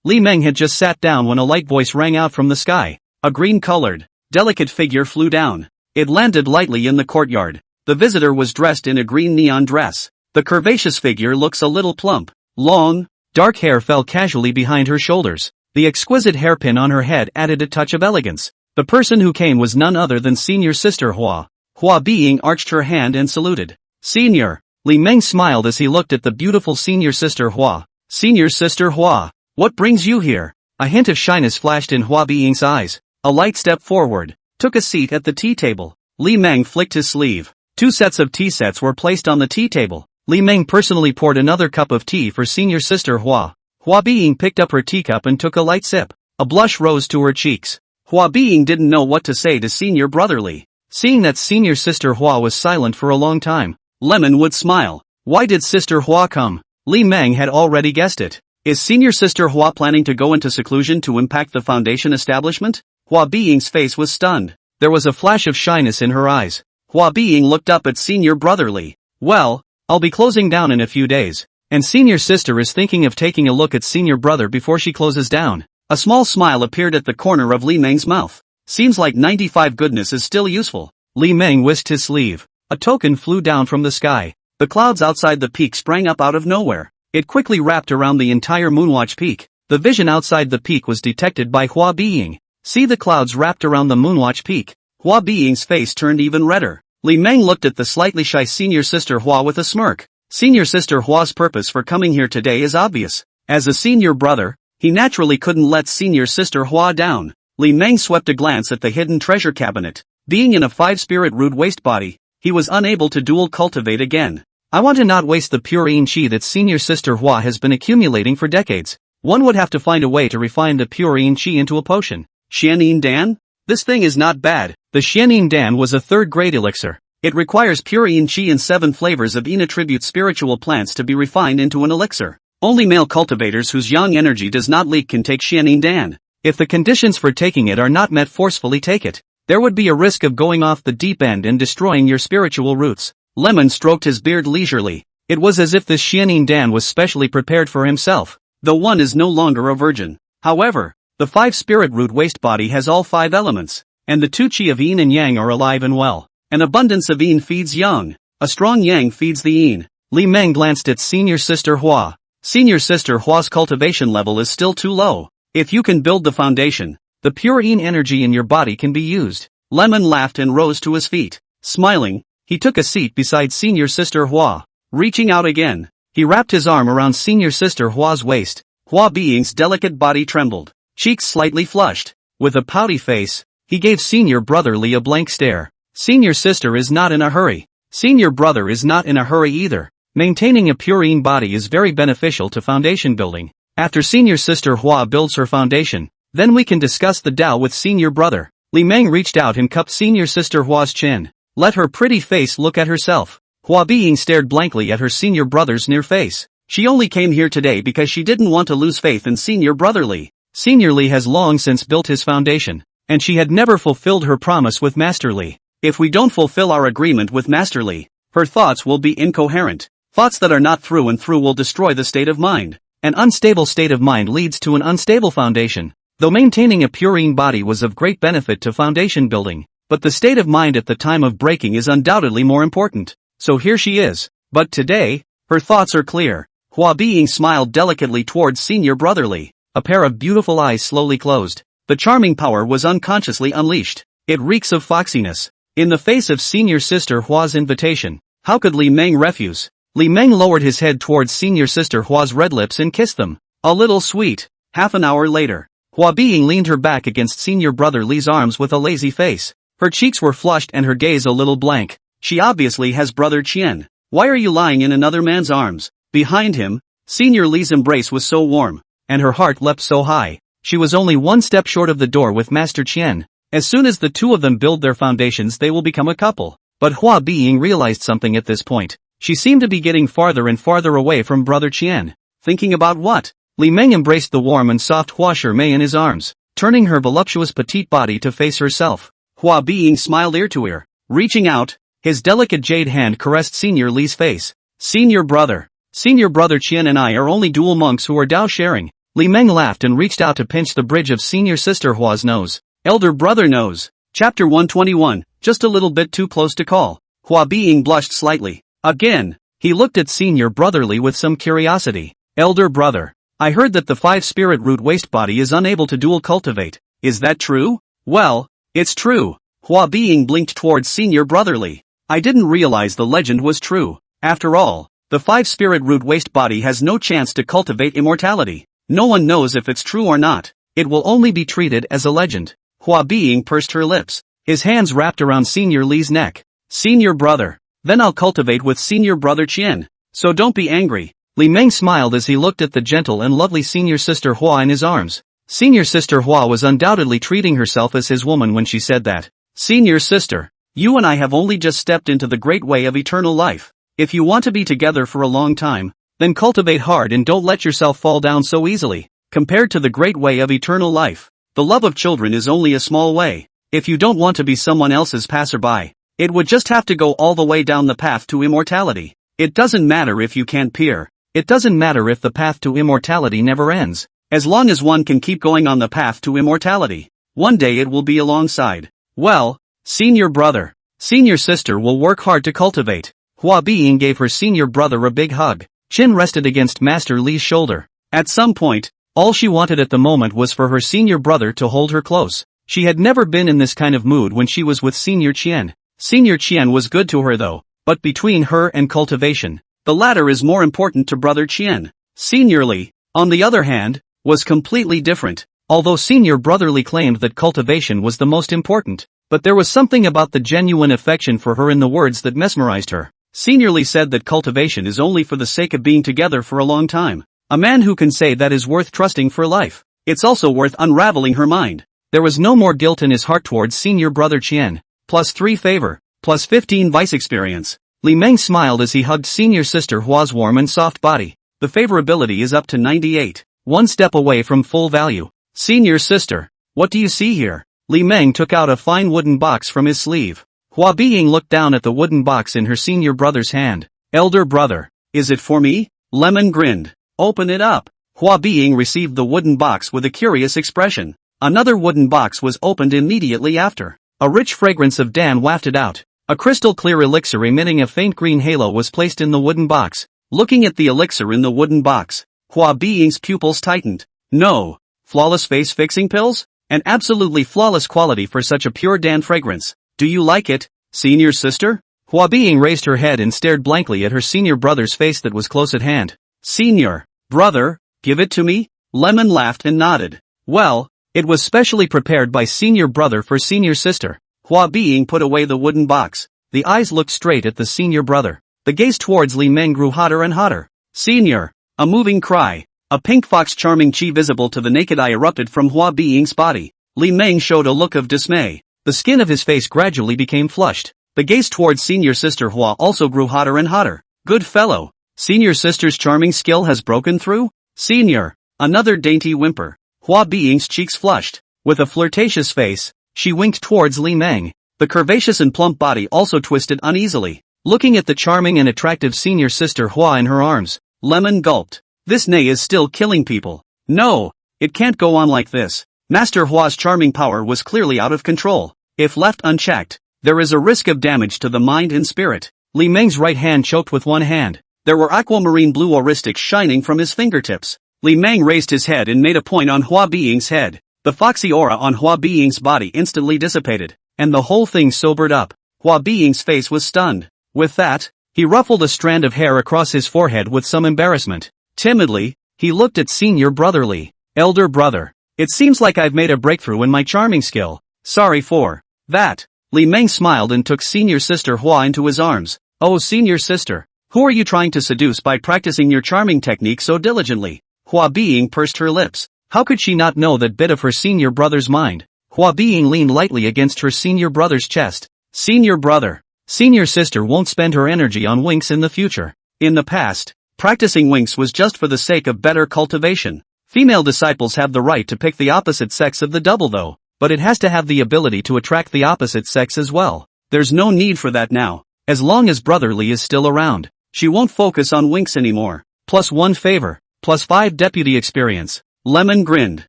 Li Meng had just sat down when a light voice rang out from the sky. A green-colored, delicate figure flew down. It landed lightly in the courtyard. The visitor was dressed in a green neon dress. The curvaceous figure looks a little plump. Long, dark hair fell casually behind her shoulders. The exquisite hairpin on her head added a touch of elegance. The person who came was none other than Senior Sister Hua. Hua Being arched her hand and saluted. Senior. Li Meng smiled as he looked at the beautiful Senior Sister Hua. Senior Sister Hua. What brings you here? A hint of shyness flashed in Hua Being's eyes. A light step forward, took a seat at the tea table. Li Meng flicked his sleeve. 2 sets of tea sets were placed on the tea table. Li Meng personally poured another cup of tea for Senior Sister Hua. Hua Being picked up her teacup and took a light sip. A blush rose to her cheeks. Hua Being didn't know what to say to Senior Brother Li. Seeing that Senior Sister Hua was silent for a long time, Lemon would smile. Why did Sister Hua come? Li Meng had already guessed it. Is Senior Sister Hua planning to go into seclusion to impact the Foundation establishment? Hua Being's face was stunned. There was a flash of shyness in her eyes. Hua Being looked up at Senior Brother Li. Well, I'll be closing down in a few days. And Senior Sister is thinking of taking a look at Senior Brother before she closes down. A small smile appeared at the corner of Li Meng's mouth. Seems like 95 goodness is still useful. Li Meng whisked his sleeve. A token flew down from the sky. The clouds outside the peak sprang up out of nowhere. It quickly wrapped around the entire Moonwatch Peak. The vision outside the peak was detected by Hua Being. See the clouds wrapped around the Moonwatch Peak. Hua Being's face turned even redder. Li Meng looked at the slightly shy Senior Sister Hua with a smirk. Senior Sister Hua's purpose for coming here today is obvious. As a senior brother, he naturally couldn't let Senior Sister Hua down. Li Meng swept a glance at the hidden treasure cabinet. Being in a 5-spirit rude waste body, he was unable to dual cultivate again. I want to not waste the pure yin qi that Senior Sister Hua has been accumulating for decades. One would have to find a way to refine the pure yin qi into a potion. Xianin Dan? This thing is not bad. The Xianin Dan was a 3rd-grade elixir. It requires pure yin qi and 7 flavors of yin attribute spiritual plants to be refined into an elixir. Only male cultivators whose yang energy does not leak can take Xianin Dan. If the conditions for taking it are not met, forcefully take it. There would be a risk of going off the deep end and destroying your spiritual roots. Lemon stroked his beard leisurely. It was as if this Xianin Dan was specially prepared for himself. Though one is no longer a virgin. However, the 5-spirit root waste body has all 5 elements, and the 2 chi of yin and yang are alive and well. An abundance of yin feeds yang. A strong yang feeds the yin. Li Meng glanced at senior sister Hua. Senior sister Hua's cultivation level is still too low. If you can build the foundation, the pure yin energy in your body can be used. Lemon laughed and rose to his feet. Smiling, he took a seat beside senior sister Hua. Reaching out again, he wrapped his arm around senior sister Hua's waist. Hua Being's delicate body trembled, cheeks slightly flushed. With a pouty face, he gave senior brother Li a blank stare. Senior sister is not in a hurry. Senior brother is not in a hurry either. Maintaining a pure yin body is very beneficial to foundation building. After senior sister Hua builds her foundation, then we can discuss the Tao with senior brother. Li Meng reached out and cupped senior sister Hua's chin. Let her pretty face look at herself. Hua Being stared blankly at her senior brother's near face. She only came here today because she didn't want to lose faith in senior brother Li. Senior Li has long since built his foundation, and she had never fulfilled her promise with Master Li. If we don't fulfill our agreement with Master Li, her thoughts will be incoherent. Thoughts that are not through and through will destroy the state of mind. An unstable state of mind leads to an unstable foundation. Though maintaining a pure yin body was of great benefit to foundation building, but the state of mind at the time of breaking is undoubtedly more important. So here she is. But today, her thoughts are clear. Hua Being smiled delicately towards senior brother Li. A pair of beautiful eyes slowly closed. The charming power was unconsciously unleashed. It reeks of foxiness. In the face of senior sister Hua's invitation, how could Li Meng refuse? Li Meng lowered his head towards senior sister Hua's red lips and kissed them. A little sweet. Half an hour later, Hua Being leaned her back against senior brother Li's arms with a lazy face. Her cheeks were flushed and her gaze a little blank. She obviously has brother Qian. Why are you lying in another man's arms? Behind him, senior Li's embrace was so warm, and her heart leapt so high. She was only one step short of the door with Master Qian. As soon as the two of them build their foundations, they will become a couple. But Hua Being realized something at this point. She seemed to be getting farther and farther away from brother Qian. Thinking about what? Li Meng embraced the warm and soft Hua Shimei in his arms, turning her voluptuous petite body to face herself. Hua Being smiled ear to ear. Reaching out, his delicate jade hand caressed Senior Li's face. Senior brother Qian and I are only dual monks who are Tao sharing. Li Meng laughed and reached out to pinch the bridge of senior sister Hua's nose. Elder brother nose. Chapter 121, just a little bit too close to call. Hua Being blushed slightly. Again, he looked at senior brother Li with some curiosity. Elder brother, I heard that the 5-spirit root waste body is unable to dual cultivate. Is that true? Well, it's true. Hua Being blinked towards senior brother Li. I didn't realize the legend was true. After all, the 5-spirit root waste body has no chance to cultivate immortality. No one knows if it's true or not. It will only be treated as a legend. Hua Being pursed her lips. His hands wrapped around senior Li's neck. Senior brother. Then I'll cultivate with senior brother Qian. So don't be angry. Li Meng smiled as he looked at the gentle and lovely senior sister Hua in his arms. Senior sister Hua was undoubtedly treating herself as his woman when she said that. Senior sister, you and I have only just stepped into the great way of eternal life. If you want to be together for a long time, then cultivate hard and don't let yourself fall down so easily. Compared to the great way of eternal life, the love of children is only a small way. If you don't want to be someone else's passerby, it would just have to go all the way down the path to immortality. It doesn't matter if you can't peer. It doesn't matter if the path to immortality never ends. As long as one can keep going on the path to immortality, one day it will be alongside. Well, senior brother, senior sister will work hard to cultivate. Hua Being gave her senior brother a big hug. Chin rested against Master Li's shoulder. At some point, all she wanted at the moment was for her senior brother to hold her close. She had never been in this kind of mood when she was with senior Qian. Senior Qian was good to her though, but between her and cultivation, the latter is more important to brother Qian. Senior Li, on the other hand, was completely different. Although senior brother Li claimed that cultivation was the most important, but there was something about the genuine affection for her in the words that mesmerized her. Senior Li said that cultivation is only for the sake of being together for a long time. A man who can say that is worth trusting for life. It's also worth unraveling her mind. There was no more guilt in his heart towards senior brother Qian. +3 favor, +15 vice experience. Li Meng smiled as he hugged senior sister Hua's warm and soft body. The favorability is up to 98. One step away from full value. Senior sister. What do you see here? Li Meng took out a fine wooden box from his sleeve. Hua Biying looked down at the wooden box in her senior brother's hand. Elder brother. Is it for me? Lemon grinned. Open it up. Hua Biying received the wooden box with a curious expression. Another wooden box was opened immediately after. A rich fragrance of Dan wafted out. A crystal-clear elixir emitting a faint green halo was placed in the woodan box. Looking at the elixir in the wooden box, Hua Biying's pupils tightened. No. Flawless face-fixing pills? An absolutely flawless quality for such a pure Dan fragrance. Do you like it, senior sister? Hua Biying raised her head and stared blankly at her senior brother's face that was close at hand. Senior brother, give it to me? Lemon laughed and nodded. Well, it was specially prepared by senior brother for senior sister. Hua Biying put away the wooden box. The eyes looked straight at the senior brother. The gaze towards Li Meng grew hotter and hotter. Senior. A moving cry. A pink fox charming chi visible to the naked eye erupted from Hua Biying's body. Li Meng showed a look of dismay. The skin of his face gradually became flushed. The gaze towards senior sister Hua also grew hotter and hotter. Good fellow. Senior sister's charming skill has broken through? Senior. Another dainty whimper. Hua Biying's cheeks flushed. With a flirtatious face, she winked towards Li Meng. The curvaceous and plump body also twisted uneasily. Looking at the charming and attractive senior sister Hua in her arms, Lemon gulped. This nay is still killing people. No, it can't go on like this. Master Hua's charming power was clearly out of control. If left unchecked, there is a risk of damage to the mind and spirit. Li Meng's right hand choked with one hand. There were aquamarine blue auristics shining from his fingertips. Li Meng raised his head and made a point on Hua Biying's head. The foxy aura on Hua Biying's body instantly dissipated, and the whole thing sobered up. Hua Biying's face was stunned. With that, he ruffled a strand of hair across his forehead with some embarrassment. Timidly, he looked at senior brother Li. Elder brother. It seems like I've made a breakthrough in my charming skill. Sorry for that. Li Meng smiled and took senior sister Hua into his arms. Oh senior sister, who are you trying to seduce by practicing your charming technique so diligently? Hua Biying pursed her lips. How could she not know that bit of her senior brother's mind? Hua Biying leaned lightly against her senior brother's chest. Senior brother. Senior sister won't spend her energy on winks in the future. In the past, practicing winks was just for the sake of better cultivation. Female disciples have the right to pick the opposite sex of the double though, but it has to have the ability to attract the opposite sex as well. There's no need for that now. As long as Brother Li is still around, she won't focus on winks anymore. +1 favor, +5 deputy experience. Lemon grinned.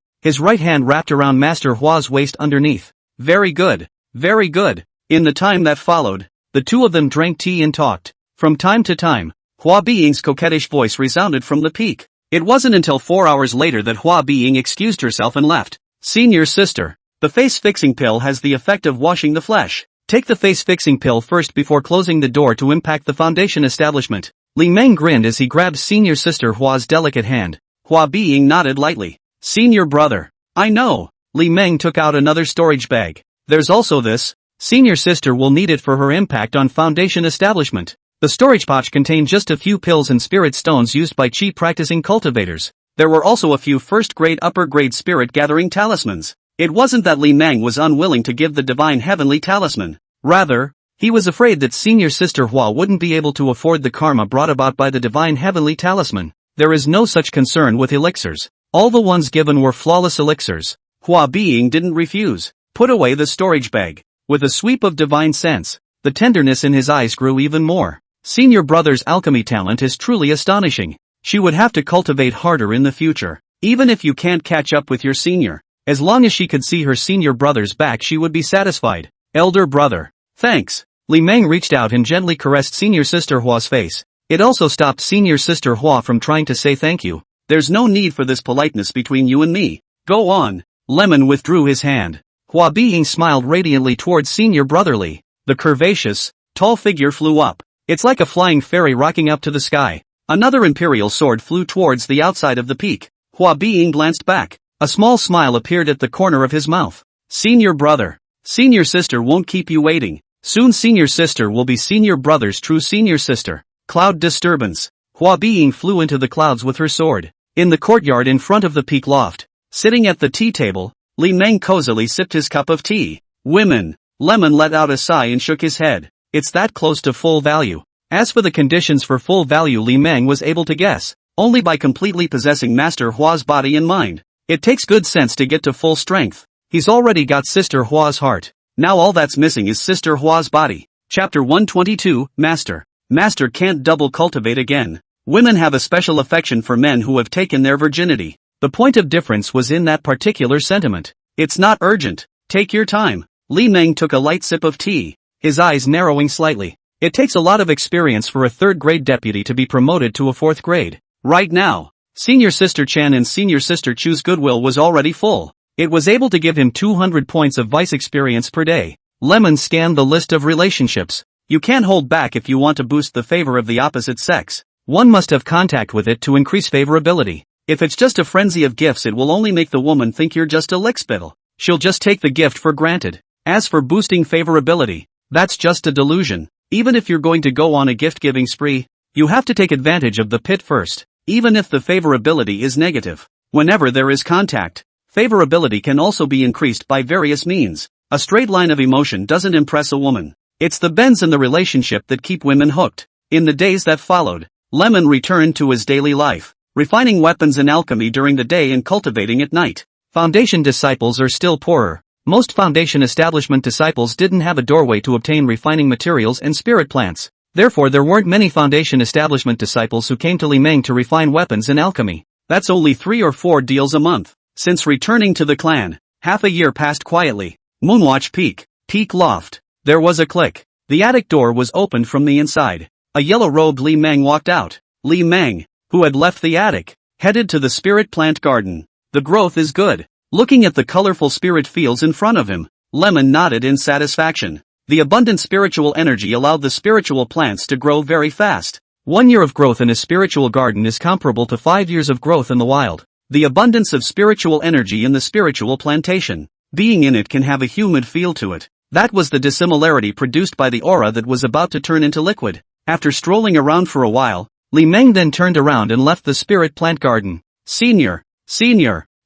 His right hand wrapped around Master Hua's waist underneath. Very good. Very good. In the time that followed, the two of them drank tea and talked. From time to time, Hua Biying's coquettish voice resounded from the peak. It wasn't until 4 hours later that Hua Biying excused herself and left. Senior sister. The face-fixing pill has the effect of washing the flesh. Take the face-fixing pill first before closing the door to impact the foundation establishment. Li Meng grinned as he grabbed senior sister Hua's delicate hand. Hua Biying nodded lightly. Senior brother. I know. Li Meng took out another storage bag. There's also this. Senior sister will need it for her impact on foundation establishment. The storage pouch contained just a few pills and spirit stones used by chi practicing cultivators. There were also a few first-grade upper-grade spirit-gathering talismans. It wasn't that Li Meng was unwilling to give the divine heavenly talisman. Rather, he was afraid that senior sister Hua wouldn't be able to afford the karma brought about by the divine heavenly talisman. There is no such concern with elixirs. All the ones given were flawless elixirs. Hua Biying didn't refuse. Put away the storage bag. With a sweep of divine sense, the tenderness in his eyes grew even more. Senior brother's alchemy talent is truly astonishing. She would have to cultivate harder in the future. Even if you can't catch up with your senior, as long as she could see her senior brother's back she would be satisfied. Elder brother. Thanks. Li Meng reached out and gently caressed senior sister Hua's face. It also stopped senior sister Hua from trying to say thank you. There's no need for this politeness between you and me. Go on. Lemon withdrew his hand. Hua Biying smiled radiantly towards senior brother Li. The curvaceous, tall figure flew up. It's like a flying fairy rocking up to the sky. Another imperial sword flew towards the outside of the peak. Hua Biying glanced back. A small smile appeared at the corner of his mouth. Senior brother. Senior sister won't keep you waiting. Soon senior sister will be senior brother's true senior sister. Cloud disturbance. Hua Biying flew into the clouds with her sword. In the courtyard in front of the peak loft, sitting at the tea table, Li Meng cozily sipped his cup of tea. Women. Lemon let out a sigh and shook his head. It's that close to full value. As for the conditions for full value, Li Meng was able to guess. only by completely possessing Master Hua's body and mind. It takes good sense to get to full strength. He's already got Sister Hua's heart. Now all that's missing is Sister Hua's body. Chapter 122, Master. Master can't double cultivate again. Women have a special affection for men who have taken their virginity. The point of difference was in that particular sentiment. It's not urgent. Take your time. Li Meng took a light sip of tea, his eyes narrowing slightly. It takes a lot of experience for a third-grade deputy to be promoted to a fourth grade. Right now, Senior Sister Chan and Senior Sister Chu's goodwill was already full. It was able to give him 200 points of vice experience per day. Lemon scanned the list of relationships. You can't hold back if you want to boost the favor of the opposite sex. One must have contact with it to increase favorability. If it's just a frenzy of gifts, it will only make the woman think you're just a lickspittle. She'll just take the gift for granted. As for boosting favorability, that's just a delusion. Even if you're going to go on a gift-giving spree, you have to take advantage of the pit first, even if the favorability is negative. Whenever there is contact, favorability can also be increased by various means. A straight line of emotion doesn't impress a woman. It's the bends in the relationship that keep women hooked. In the days that followed, Lemon returned to his daily life, refining weapons and alchemy during the day and cultivating at night. Foundation disciples are still poorer. Most foundation establishment disciples didn't have a doorway to obtain refining materials and spirit plants. Therefore there weren't many foundation establishment disciples who came to Li Meng to refine weapons and alchemy. That's only 3 or 4 deals a month. Since returning to the clan, half a year passed quietly. Moonwatch Peak Loft. There was a click. The attic door was opened from the inside. A yellow-robed Li Meng walked out. Li Meng, who had left the attic, headed to the spirit plant garden. The growth is good. Looking at the colorful spirit fields in front of him, Lemon nodded in satisfaction. The abundant spiritual energy allowed the spiritual plants to grow very fast. 1 year of growth in a spiritual garden is comparable to 5 years of growth in the wild. The abundance of spiritual energy in the spiritual plantation. Being in it can have a humid feel to it. That was the dissimilarity produced by the aura that was about to turn into liquid. After strolling around for a while, Li Meng then turned around and left the spirit plant garden. Senior.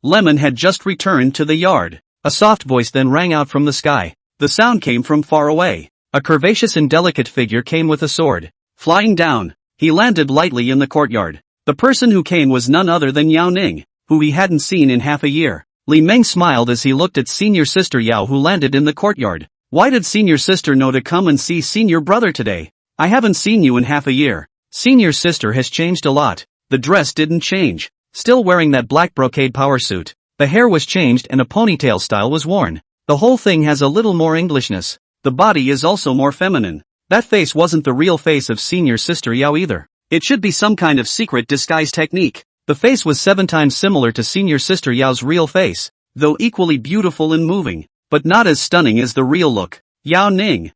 Lemon had just returned to the yard. A soft voice then rang out from the sky. The sound came from far away. A curvaceous and delicate figure came with a sword. Flying down, he landed lightly in the courtyard. The person who came was none other than Yao Ning, who he hadn't seen in half a year. Li Meng smiled as he looked at Senior Sister Yao, who landed in the courtyard. Why did Senior Sister know to come and see Senior Brother today? I haven't seen you in half a year. Senior Sister has changed a lot. The dress didn't change. Still wearing that black brocade power suit. The hair was changed and a ponytail style was worn. The whole thing has a little more Englishness. The body is also more feminine. That face wasn't the real face of Senior Sister Yao either. It should be some kind of secret disguise technique. The face was 7 times similar to Senior Sister Yao's real face, though equally beautiful and moving, but not as stunning as the real look. Yao Ning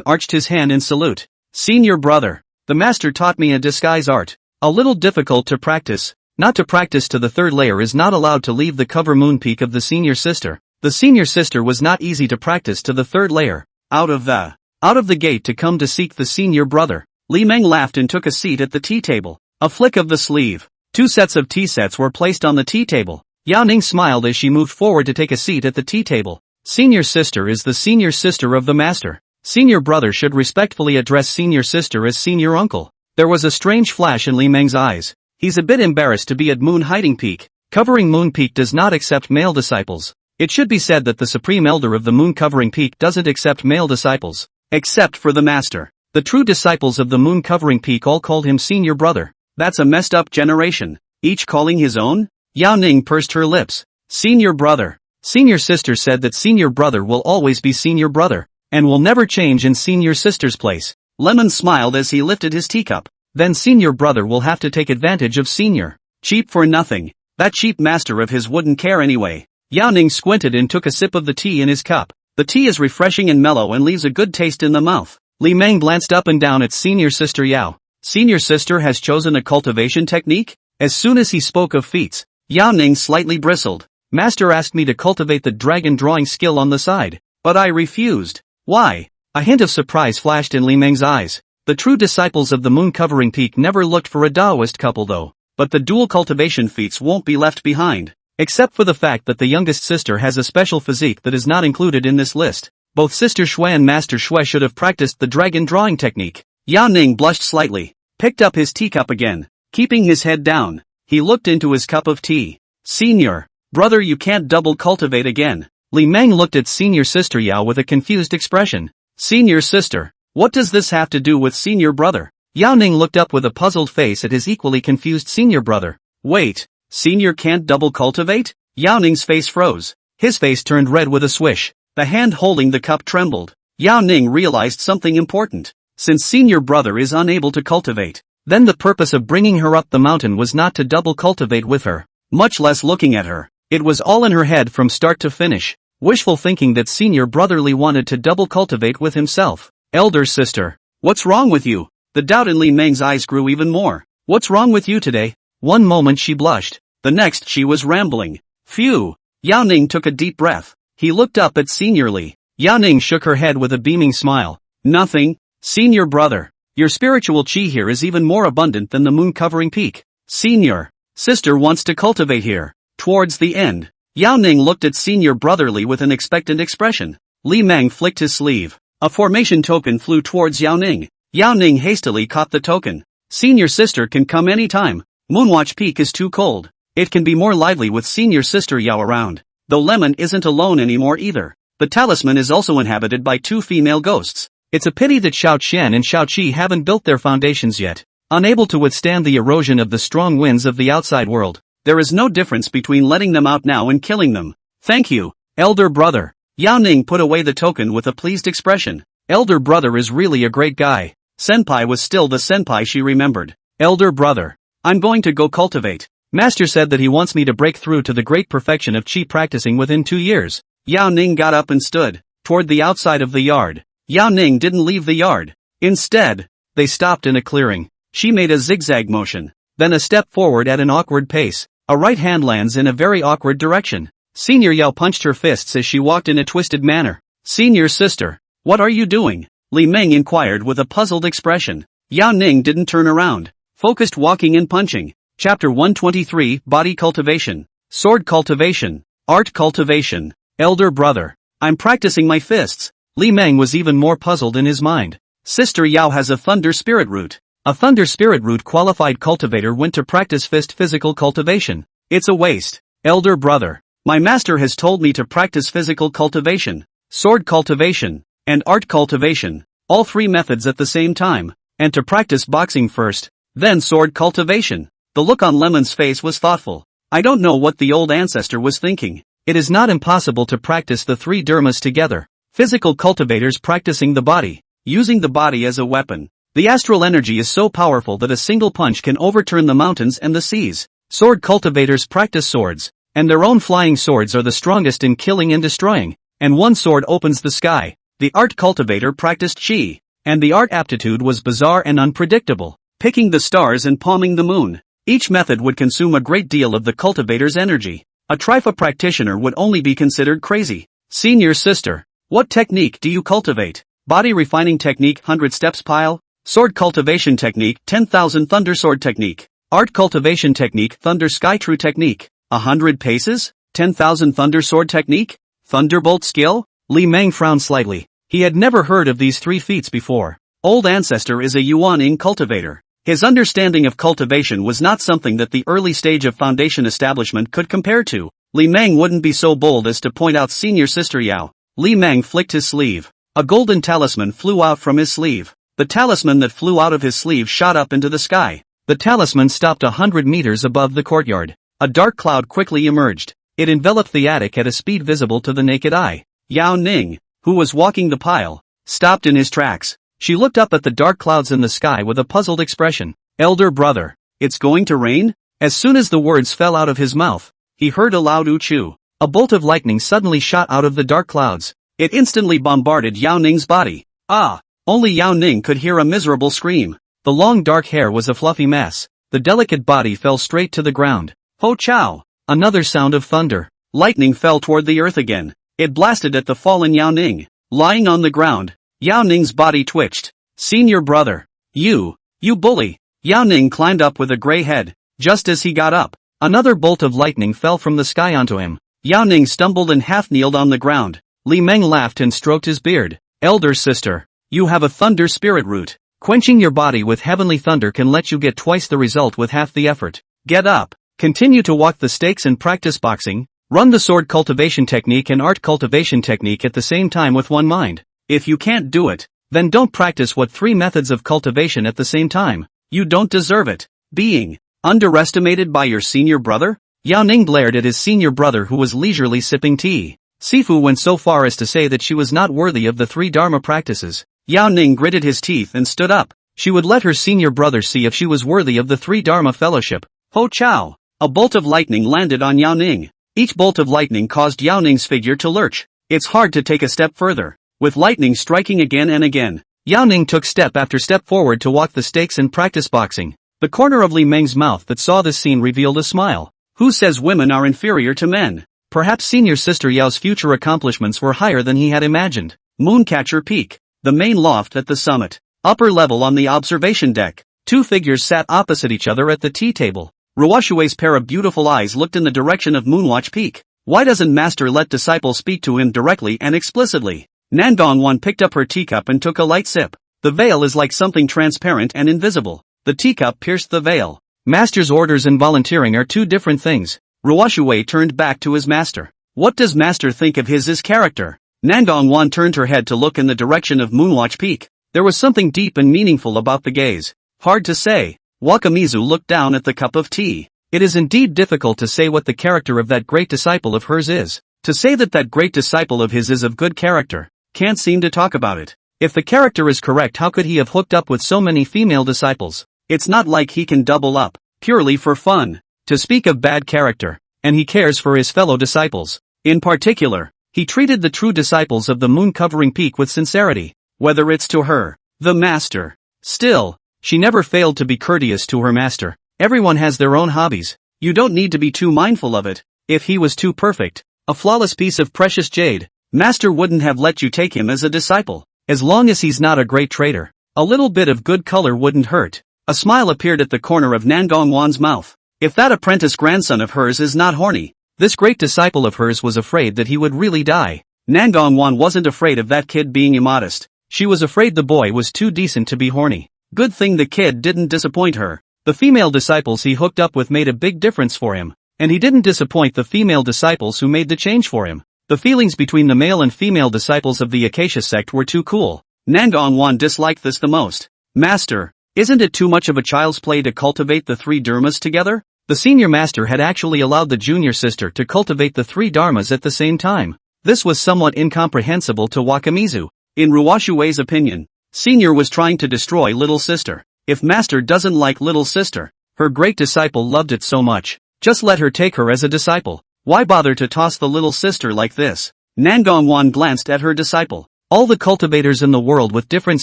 arched his hand in salute. Senior Brother, the master taught me a disguise art. A little difficult to practice. Not to practice to the 3rd layer is not allowed to leave the cover moon peak of the Senior Sister. The Senior Sister was not easy to practice to the 3rd layer. Out of the gate to come to seek the Senior Brother. Li Meng laughed and took a seat at the tea table. A flick of the sleeve. 2 sets of tea sets were placed on the tea table. Yao Ning smiled as she moved forward to take a seat at the tea table. Senior Sister is the Senior Sister of the Master. Senior Brother should respectfully address Senior Sister as Senior Uncle. There was a strange flash in Li Meng's eyes. He's a bit embarrassed to be at Moon Hiding Peak. Covering Moon Peak does not accept male disciples. It should be said that the Supreme Elder of the Moon Covering Peak doesn't accept male disciples. Except for the Master. The true disciples of the Moon Covering Peak all called him Senior Brother. That's a messed up generation. Each calling his own? Yao Ning pursed her lips. Senior Brother. Senior Sister said that Senior Brother will always be Senior Brother, and will never change in Senior Sister's place. Lemon smiled as he lifted his teacup. Then Senior Brother will have to take advantage of Senior. Cheap for nothing. That cheap master of his wouldn't care anyway. Yao Ning squinted and took a sip of the tea in his cup. The tea is refreshing and mellow and leaves a good taste in the mouth. Li Meng glanced up and down at Senior Sister Yao. Senior Sister has chosen a cultivation technique? As soon as he spoke of feats, Yao Ning slightly bristled. Master asked me to cultivate the dragon drawing skill on the side, but I refused. Why? A hint of surprise flashed in Li Meng's eyes. The true disciples of the Moon Covering Peak never looked for a Taoist couple though. But the dual cultivation feats won't be left behind. Except for the fact that the youngest sister has a special physique that is not included in this list. Both Sister Shui and Master Shui should have practiced the dragon drawing technique. Yao Ning blushed slightly, picked up his teacup again. Keeping his head down, he looked into his cup of tea. Senior brother, you can't double cultivate again. Li Meng looked at senior sister Yao with a confused expression. Senior sister, what does this have to do with senior brother? Yao Ning looked up with a puzzled face at his equally confused senior brother. Wait, senior can't double cultivate? Yao Ning's face froze. His face turned red with a swish. The hand holding the cup trembled. Yao Ning realized something important. Since senior brother is unable to cultivate, then the purpose of bringing her up the mountain was not to double cultivate with her, much less looking at her. It was all in her head from start to finish. Wishful thinking that senior brotherly wanted to double cultivate with himself. Elder sister, what's wrong with you? The doubt in Li Meng's eyes grew even more. What's wrong with you today? One moment she blushed, the next she was rambling. Phew! Yao Ning took a deep breath. He looked up at Senior Li. Yao Ning shook her head with a beaming smile. Nothing, senior brother. Your spiritual chi here is even more abundant than the moon-covering peak. Senior sister wants to cultivate here. Towards the end, Yao Ning looked at senior brotherly with an expectant expression. Li Meng flicked his sleeve. A formation token flew towards Yao Ning. Yao Ning hastily caught the token. Senior sister can come anytime. Moonwatch Peak is too cold. It can be more lively with senior sister Yao around. Though Lemon isn't alone anymore either. The talisman is also inhabited by 2 female ghosts. It's a pity that Xiao Qian and Xiao Qi haven't built their foundations yet. Unable to withstand the erosion of the strong winds of the outside world, there is no difference between letting them out now and killing them. Thank you, elder brother. Yao Ning put away the token with a pleased expression. Elder brother is really a great guy. Senpai was still the senpai she remembered. Elder brother, I'm going to go cultivate. Master said that he wants me to break through to the great perfection of chi practicing within 2 years. Yao Ning got up and stood toward the outside of the yard. Yao Ning didn't leave the yard. Instead, they stopped in a clearing. She made a zigzag motion, then a step forward at an awkward pace. A right hand lands in a very awkward direction. Senior Yao punched her fists as she walked in a twisted manner. Senior sister, what are you doing? Li Meng inquired with a puzzled expression. Yao Ning didn't turn around. Focused walking and punching. Chapter 123, Body Cultivation, Sword Cultivation, Art Cultivation. Elder brother, I'm practicing my fists. Li Meng was even more puzzled in his mind. Sister Yao has a thunder spirit root. A thunder spirit root qualified cultivator went to practice fist physical cultivation. It's a waste. Elder brother, my master has told me to practice physical cultivation, sword cultivation, and art cultivation, all 3 methods at the same time, and to practice boxing first, then sword cultivation. The look on Lemon's face was thoughtful. I don't know what the old ancestor was thinking. It is not impossible to practice the 3 dharmas together. Physical cultivators practicing the body, using the body as a weapon. The astral energy is so powerful that a single punch can overturn the mountains and the seas. Sword cultivators practice swords, and their own flying swords are the strongest in killing and destroying, and one sword opens the sky. The art cultivator practiced chi, and the art aptitude was bizarre and unpredictable, picking the stars and palming the moon. Each method would consume a great deal of the cultivator's energy. A Trifa practitioner would only be considered crazy. Senior sister, what technique do you cultivate? Body refining technique 100 steps pile? Sword cultivation technique 10,000 thunder sword technique. Art cultivation technique thunder sky true technique. 100 paces? 10,000 thunder sword technique? Thunderbolt skill? Li Meng frowned slightly. He had never heard of these 3 feats before. Old ancestor is a Yuan cultivator. His understanding of cultivation was not something that the early stage of foundation establishment could compare to. Li Meng wouldn't be so bold as to point out senior sister Yao. Li Meng flicked his sleeve. A golden talisman flew out from his sleeve. The talisman that flew out of his sleeve shot up into the sky. The talisman stopped 100 meters above the courtyard. A dark cloud quickly emerged. It enveloped the attic at a speed visible to the naked eye. Yao Ning, who was walking the pile, stopped in his tracks. She looked up at the dark clouds in the sky with a puzzled expression. Elder brother, it's going to rain? As soon as the words fell out of his mouth, he heard a loud "Ooh-choo." A bolt of lightning suddenly shot out of the dark clouds. It instantly bombarded Yao Ning's body. Ah! Only Yao Ning could hear a miserable scream. The long dark hair was a fluffy mass. The delicate body fell straight to the ground. Ho chow! Another sound of thunder. Lightning fell toward the earth again. It blasted at the fallen Yao Ning. Lying on the ground, Yao Ning's body twitched. Senior brother. You bully. Yao Ning climbed up with a gray head. Just as he got up, another bolt of lightning fell from the sky onto him. Yao Ning stumbled and half-kneeled on the ground. Li Meng laughed and stroked his beard. Elder sister, you have a thunder spirit root. Quenching your body with heavenly thunder can let you get twice the result with half the effort. Get up. Continue to walk the stakes and practice boxing. Run the sword cultivation technique and art cultivation technique at the same time with one mind. If you can't do it, then don't practice what 3 methods of cultivation at the same time. You don't deserve it. Being underestimated by your senior brother? Yao Ning glared at his senior brother who was leisurely sipping tea. Sifu went so far as to say that she was not worthy of the 3 Dharma practices. Yao Ning gritted his teeth and stood up. She would let her senior brother see if she was worthy of the 3 Dharma fellowship. Ho chow! A bolt of lightning landed on Yao Ning. Each bolt of lightning caused Yao Ning's figure to lurch. It's hard to take a step further. With lightning striking again and again, Yao Ning took step after step forward to walk the stakes and practice boxing. The corner of Li Meng's mouth that saw this scene revealed a smile. Who says women are inferior to men? Perhaps senior sister Yao's future accomplishments were higher than he had imagined. Mooncatcher Peak. The main loft at the summit. Upper level on the observation deck. 2 figures sat opposite each other at the tea table. Ruoshui's pair of beautiful eyes looked in the direction of Moonwatch Peak. Why doesn't Master let disciple speak to him directly and explicitly? Nandongwan picked up her teacup and took a light sip. The veil is like something transparent and invisible. The teacup pierced the veil. Master's orders and volunteering are 2 different things. Ruoshui turned back to his master. What does Master think of his character? Nandongwan turned her head to look in the direction of Moonwatch Peak. There was something deep and meaningful about the gaze. Hard to say. Wakamizu looked down at the cup of tea. It is indeed difficult to say what the character of that great disciple of hers is. To say that great disciple of his is of good character. Can't seem to talk about it. If the character is correct, how could he have hooked up with so many female disciples? It's not like he can double up, purely for fun. To speak of bad character, and he cares for his fellow disciples. In particular, he treated the true disciples of the moon-covering peak with sincerity, whether it's to her, the master. Still, she never failed to be courteous to her master. Everyone has their own hobbies. You don't need to be too mindful of it. If he was too perfect, a flawless piece of precious jade, Master wouldn't have let you take him as a disciple. As long as he's not a great trader, a little bit of good color wouldn't hurt. A smile appeared at the corner of Nandongwan's mouth. If that apprentice grandson of hers is not horny, this great disciple of hers was afraid that he would really die. Nandongwan wasn't afraid of that kid being immodest. She was afraid the boy was too decent to be horny. Good thing the kid didn't disappoint her. The female disciples he hooked up with made a big difference for him, and he didn't disappoint the female disciples who made the change for him. The feelings between the male and female disciples of the Acacia sect were too cool. Nandongwan disliked this the most. Master, isn't it too much of a child's play to cultivate the 3 dharmas together? The senior master had actually allowed the junior sister to cultivate the 3 dharmas at the same time. This was somewhat incomprehensible to Wakamizu. In Ruoshui's opinion, senior was trying to destroy little sister. If master doesn't like little sister, her great disciple loved it so much, just let her take her as a disciple. Why bother to toss the little sister like this? Nandongwan glanced at her disciple. All the cultivators in the world with different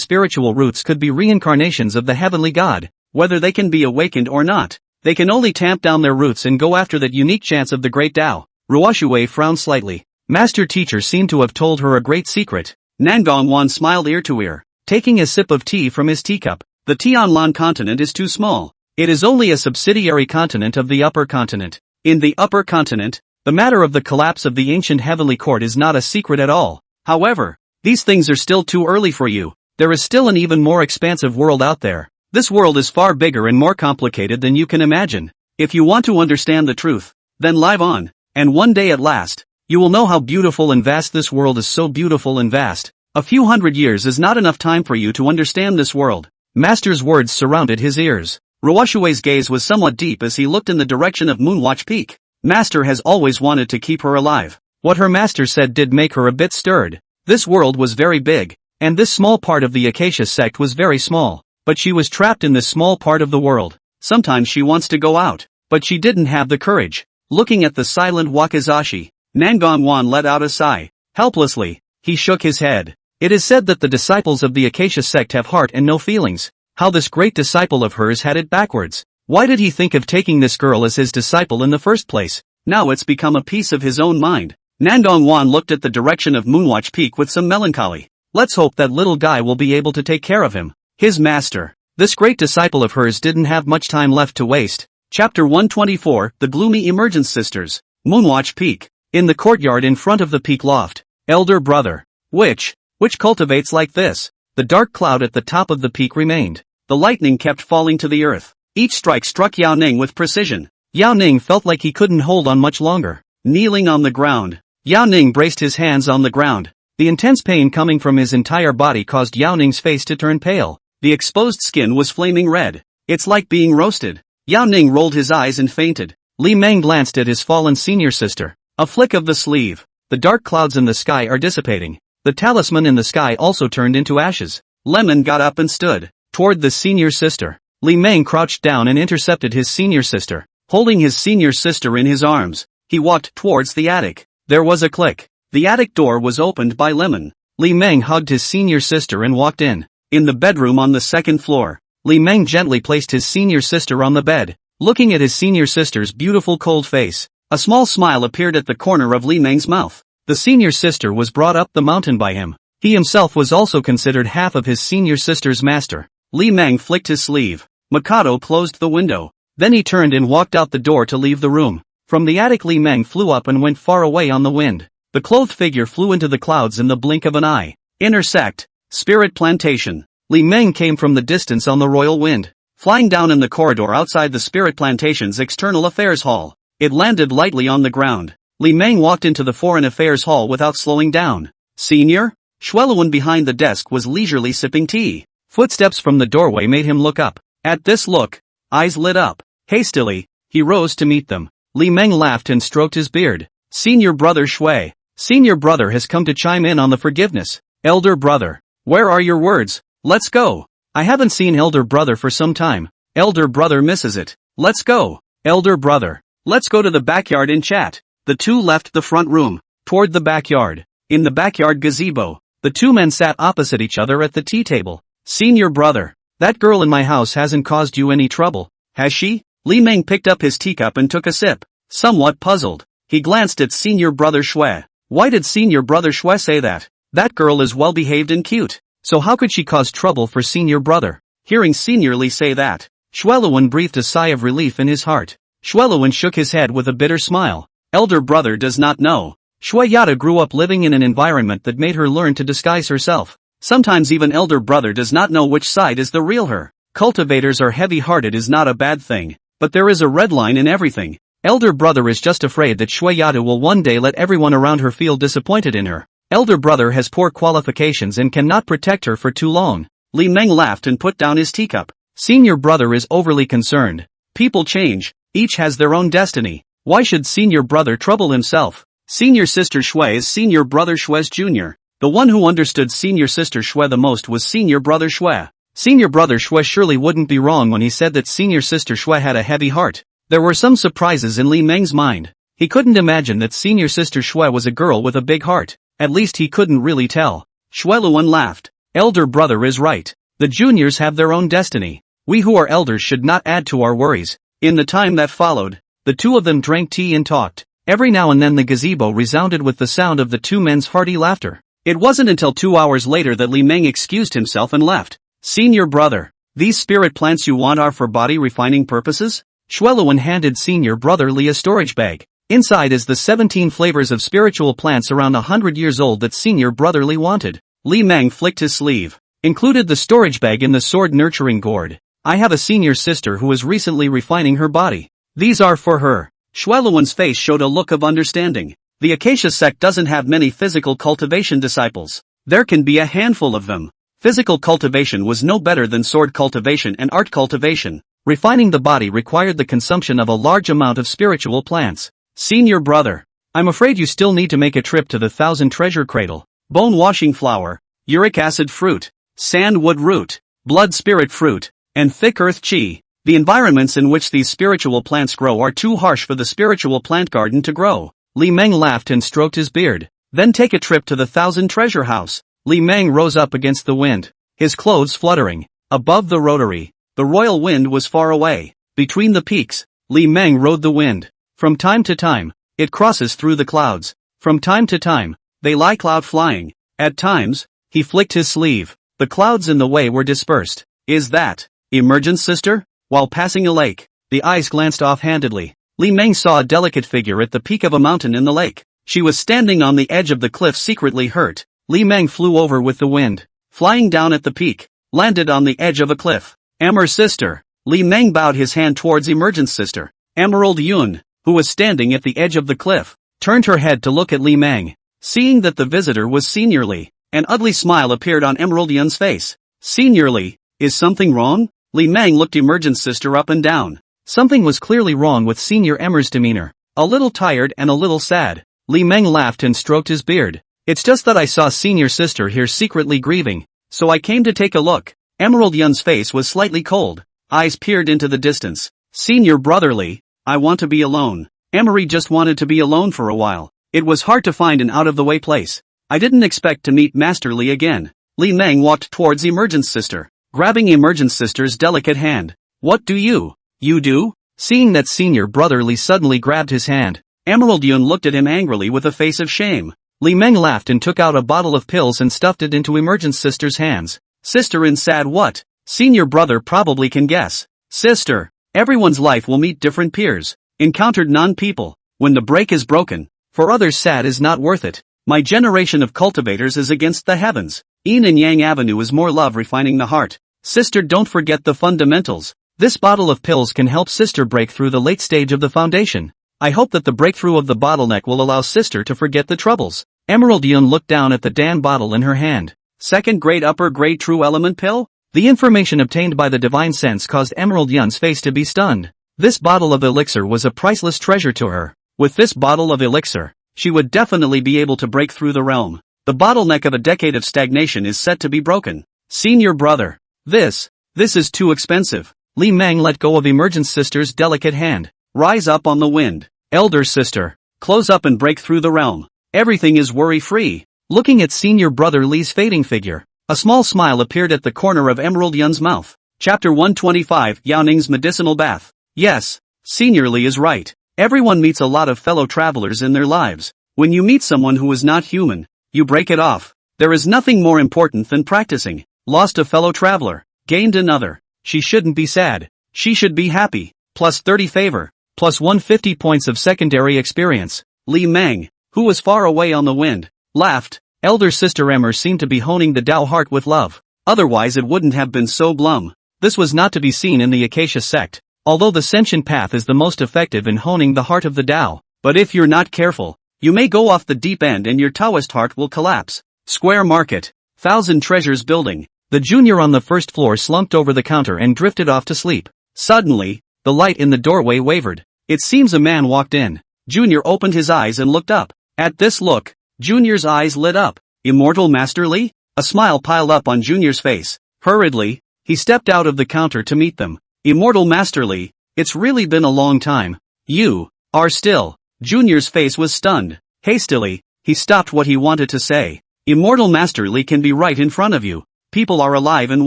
spiritual roots could be reincarnations of the heavenly god. Whether they can be awakened or not, they can only tamp down their roots and go after that unique chance of the great Tao. Ruoshui frowned slightly. Master teacher seemed to have told her a great secret. Nandongwan smiled ear to ear, taking a sip of tea from his teacup. The Tianlan continent is too small. It is only a subsidiary continent of the upper continent. In the upper continent, the matter of the collapse of the ancient heavenly court is not a secret at all. However, these things are still too early for you. There is still an even more expansive world out there. This world is far bigger and more complicated than you can imagine. If you want to understand the truth, then live on, and one day at last, you will know how beautiful and vast this world is. So beautiful and vast. A few hundred years is not enough time for you to understand this world. Master's words surrounded his ears. Ruoshui's gaze was somewhat deep as he looked in the direction of Moonwatch Peak. Master has always wanted to keep her alive. What her master said did make her a bit stirred. This world was very big, and this small part of the Acacia sect was very small, but she was trapped in this small part of the world. Sometimes she wants to go out, but she didn't have the courage. Looking at the silent Wakizashi, Nandongwan let out a sigh. Helplessly, he shook his head. It is said that the disciples of the Acacia sect have heart and no feelings. How this great disciple of hers had it backwards. Why did he think of taking this girl as his disciple in the first place? Now it's become a piece of his own mind. Nandongwan looked at the direction of Moonwatch Peak with some melancholy. Let's hope that little guy will be able to take care of him. His master. This great disciple of hers didn't have much time left to waste. Chapter 124, The Gloomy Emergence Sisters. Moonwatch Peak. In the courtyard in front of the peak loft. Elder brother. Which cultivates like this? The dark cloud at the top of the peak remained. The lightning kept falling to the earth. Each strike struck Yao Ning with precision. Yao Ning felt like he couldn't hold on much longer. Kneeling on the ground, Yao Ning braced his hands on the ground. The intense pain coming from his entire body caused Yao Ning's face to turn pale. The exposed skin was flaming red. It's like being roasted. Yao Ning rolled his eyes and fainted. Li Meng glanced at his fallen senior sister. A flick of the sleeve. The dark clouds in the sky are dissipating. The talisman in the sky also turned into ashes. Lemon got up and stood toward the senior sister. Li Meng crouched down and intercepted his senior sister. Holding his senior sister in his arms, he walked towards the attic. There was a click. The attic door was opened by Lemon. Li Meng hugged his senior sister and walked in. In the bedroom on the second floor, Li Meng gently placed his senior sister on the bed. Looking at his senior sister's beautiful cold face, a small smile appeared at the corner of Li Meng's mouth. The senior sister was brought up the mountain by him. He himself was also considered half of his senior sister's master. Li Meng flicked his sleeve. Mikado closed the window. Then he turned and walked out the door to leave the room. From the attic, Li Meng flew up and went far away on the wind. The clothed figure flew into the clouds in the blink of an eye. Inner Sect, Spirit Plantation. Li Meng came from the distance on the royal wind, flying down in the corridor outside the Spirit Plantation's External Affairs Hall. It landed lightly on the ground. Li Meng walked into the Foreign Affairs Hall without slowing down. Senior? Xueluan behind the desk was leisurely sipping tea. Footsteps from the doorway made him look up. At this look, eyes lit up. Hastily, he rose to meet them. Li Meng laughed and stroked his beard. Senior brother Shui. Senior brother has come to chime in on the forgiveness. Elder brother, where are your words? Let's go. I haven't seen elder brother for some time. Elder brother misses it. Let's go. Elder brother, let's go to the backyard and chat. The two left the front room, toward the backyard. In the backyard gazebo, the two men sat opposite each other at the tea table. Senior brother, that girl in my house hasn't caused you any trouble, has she? Li Meng picked up his teacup and took a sip. Somewhat puzzled, he glanced at senior brother Shui. Why did senior brother Shui say that? That girl is well behaved and cute, so how could she cause trouble for senior brother? Hearing senior Li say that, Xueluan breathed a sigh of relief in his heart. Xueluan shook his head with a bitter smile. Elder brother does not know. Shui Yada grew up living in an environment that made her learn to disguise herself. Sometimes even elder brother does not know which side is the real her. Cultivators are heavy-hearted is not a bad thing, but there is a red line in everything. Elder brother is just afraid that Shui Yada will one day let everyone around her feel disappointed in her. Elder brother has poor qualifications and cannot protect her for too long. Li Meng laughed and put down his teacup. Senior brother is overly concerned. People change, each has their own destiny. Why should senior brother trouble himself? Senior sister Shui is senior brother Shui's junior. The one who understood senior sister Shui the most was senior brother Shui. Senior brother Shui surely wouldn't be wrong when he said that senior sister Shui had a heavy heart. There were some surprises in Li Meng's mind. He couldn't imagine that senior sister Shui was a girl with a big heart. At least he couldn't really tell. Xueluan laughed. Elder brother is right. The juniors have their own destiny. We who are elders should not add to our worries. In the time that followed, the two of them drank tea and talked. Every now and then the gazebo resounded with the sound of the two men's hearty laughter. It wasn't until 2 hours later that Li Meng excused himself and left. Senior brother, these spirit plants you want are for body refining purposes? Xueluan handed senior brother Li a storage bag. Inside is the 17 flavors of spiritual plants around 100 years old that senior brother Li wanted. Li Meng flicked his sleeve. Included the storage bag in the sword nurturing gourd. I have a senior sister who is recently refining her body. These are for her. Xueluan's face showed a look of understanding. The Acacia sect doesn't have many physical cultivation disciples. There can be a handful of them. Physical cultivation was no better than sword cultivation and art cultivation. Refining the body required the consumption of a large amount of spiritual plants. Senior brother, I'm afraid you still need to make a trip to the 1000 treasure cradle. Bone washing flower, uric acid fruit, sandwood root, blood spirit fruit, and thick earth chi. The environments in which these spiritual plants grow are too harsh for the spiritual plant garden to grow. Li Meng laughed and stroked his beard. Then take a trip to the 1000 treasure house. Li Meng rose up against the wind, his clothes fluttering. Above the rotary, the royal wind was far away. Between the peaks, Li Meng rode the wind. From time to time, it crosses through the clouds. From time to time, they lie cloud flying. At times, he flicked his sleeve. The clouds in the way were dispersed. Is that emergence, sister? While passing a lake, the eyes glanced offhandedly. Li Meng saw a delicate figure at the peak of a mountain in the lake. She was standing on the edge of the cliff secretly hurt. Li Meng flew over with the wind. flying down at the peak, landed on the edge of a cliff. Emer's sister. Li Meng bowed his hand towards Emergent's sister. Emerald Yun, who was standing at the edge of the cliff, turned her head to look at Li Meng. Seeing that the visitor was Senior Li, an ugly smile appeared on Emerald Yun's face. Senior Li, is something wrong? Li Meng looked Emergent's sister up and down. Something was clearly wrong with Senior Emer's demeanor. A little tired and a little sad. Li Meng laughed and stroked his beard. It's just that I saw Senior Sister here secretly grieving, so I came to take a look. Emerald Yun's face was slightly cold. Eyes peered into the distance. Senior Brotherly, I want to be alone. Emery just wanted to be alone for a while. It was hard to find an out-of-the-way place. I didn't expect to meet Master Li again. Li Meng walked towards Emergent's sister, grabbing Emergent's sister's delicate hand. What do you do? Seeing that Senior Brotherly suddenly grabbed his hand, Emerald Yun looked at him angrily with a face of shame. Li Meng laughed and took out a bottle of pills and stuffed it into Emergent's sister's hands. Sister in sad what? Senior brother probably can guess. Sister, everyone's life will meet different peers, encountered non-people. When the break is broken, for others sad is not worth it. My generation of cultivators is against the heavens. Yin and Yang Avenue is more love refining the heart. Sister, don't forget the fundamentals. This bottle of pills can help sister break through the late stage of the foundation. I hope that the breakthrough of the bottleneck will allow sister to forget the troubles. Emerald Yun looked down at the Dan bottle in her hand. Second grade upper grade true element pill? The information obtained by the divine sense caused Emerald Yun's face to be stunned. This bottle of elixir was a priceless treasure to her. With this bottle of elixir, she would definitely be able to break through the realm. The bottleneck of a decade of stagnation is set to be broken. Senior brother. This is too expensive. Li Meng let go of Emergent's sister's delicate hand. Rise up on the wind. Elder sister. Close up and break through the realm. Everything is worry-free. Looking at Senior Brother Li's fading figure, a small smile appeared at the corner of Emerald Yun's mouth. Chapter 125, Yao Ning's Medicinal Bath. Yes, Senior Li is right. Everyone meets a lot of fellow travelers in their lives. When you meet someone who is not human, you break it off. There is nothing more important than practicing. Lost a fellow traveler, gained another. She shouldn't be sad. She should be happy. Plus 30 favor. Plus 150 points of secondary experience. Li Meng, who was far away on the wind, laughed. Elder sister Emmer seemed to be honing the Tao heart with love. Otherwise it wouldn't have been so glum. This was not to be seen in the Acacia sect. Although the Sentient path is the most effective in honing the heart of the Tao, but if you're not careful, you may go off the deep end and your Taoist heart will collapse. Square Market. 1,000 Treasures Building. The junior on the first floor slumped over the counter and drifted off to sleep. Suddenly, the light in the doorway wavered. It seems a man walked in. Junior opened his eyes and looked up. At this look, Junior's eyes lit up. Immortal Master Li? A smile piled up on Junior's face. Hurriedly, he stepped out of the counter to meet them. Immortal Master Li, it's really been a long time. You are still. Junior's face was stunned. Hastily, he stopped what he wanted to say. Immortal Master Li can be right in front of you. People are alive and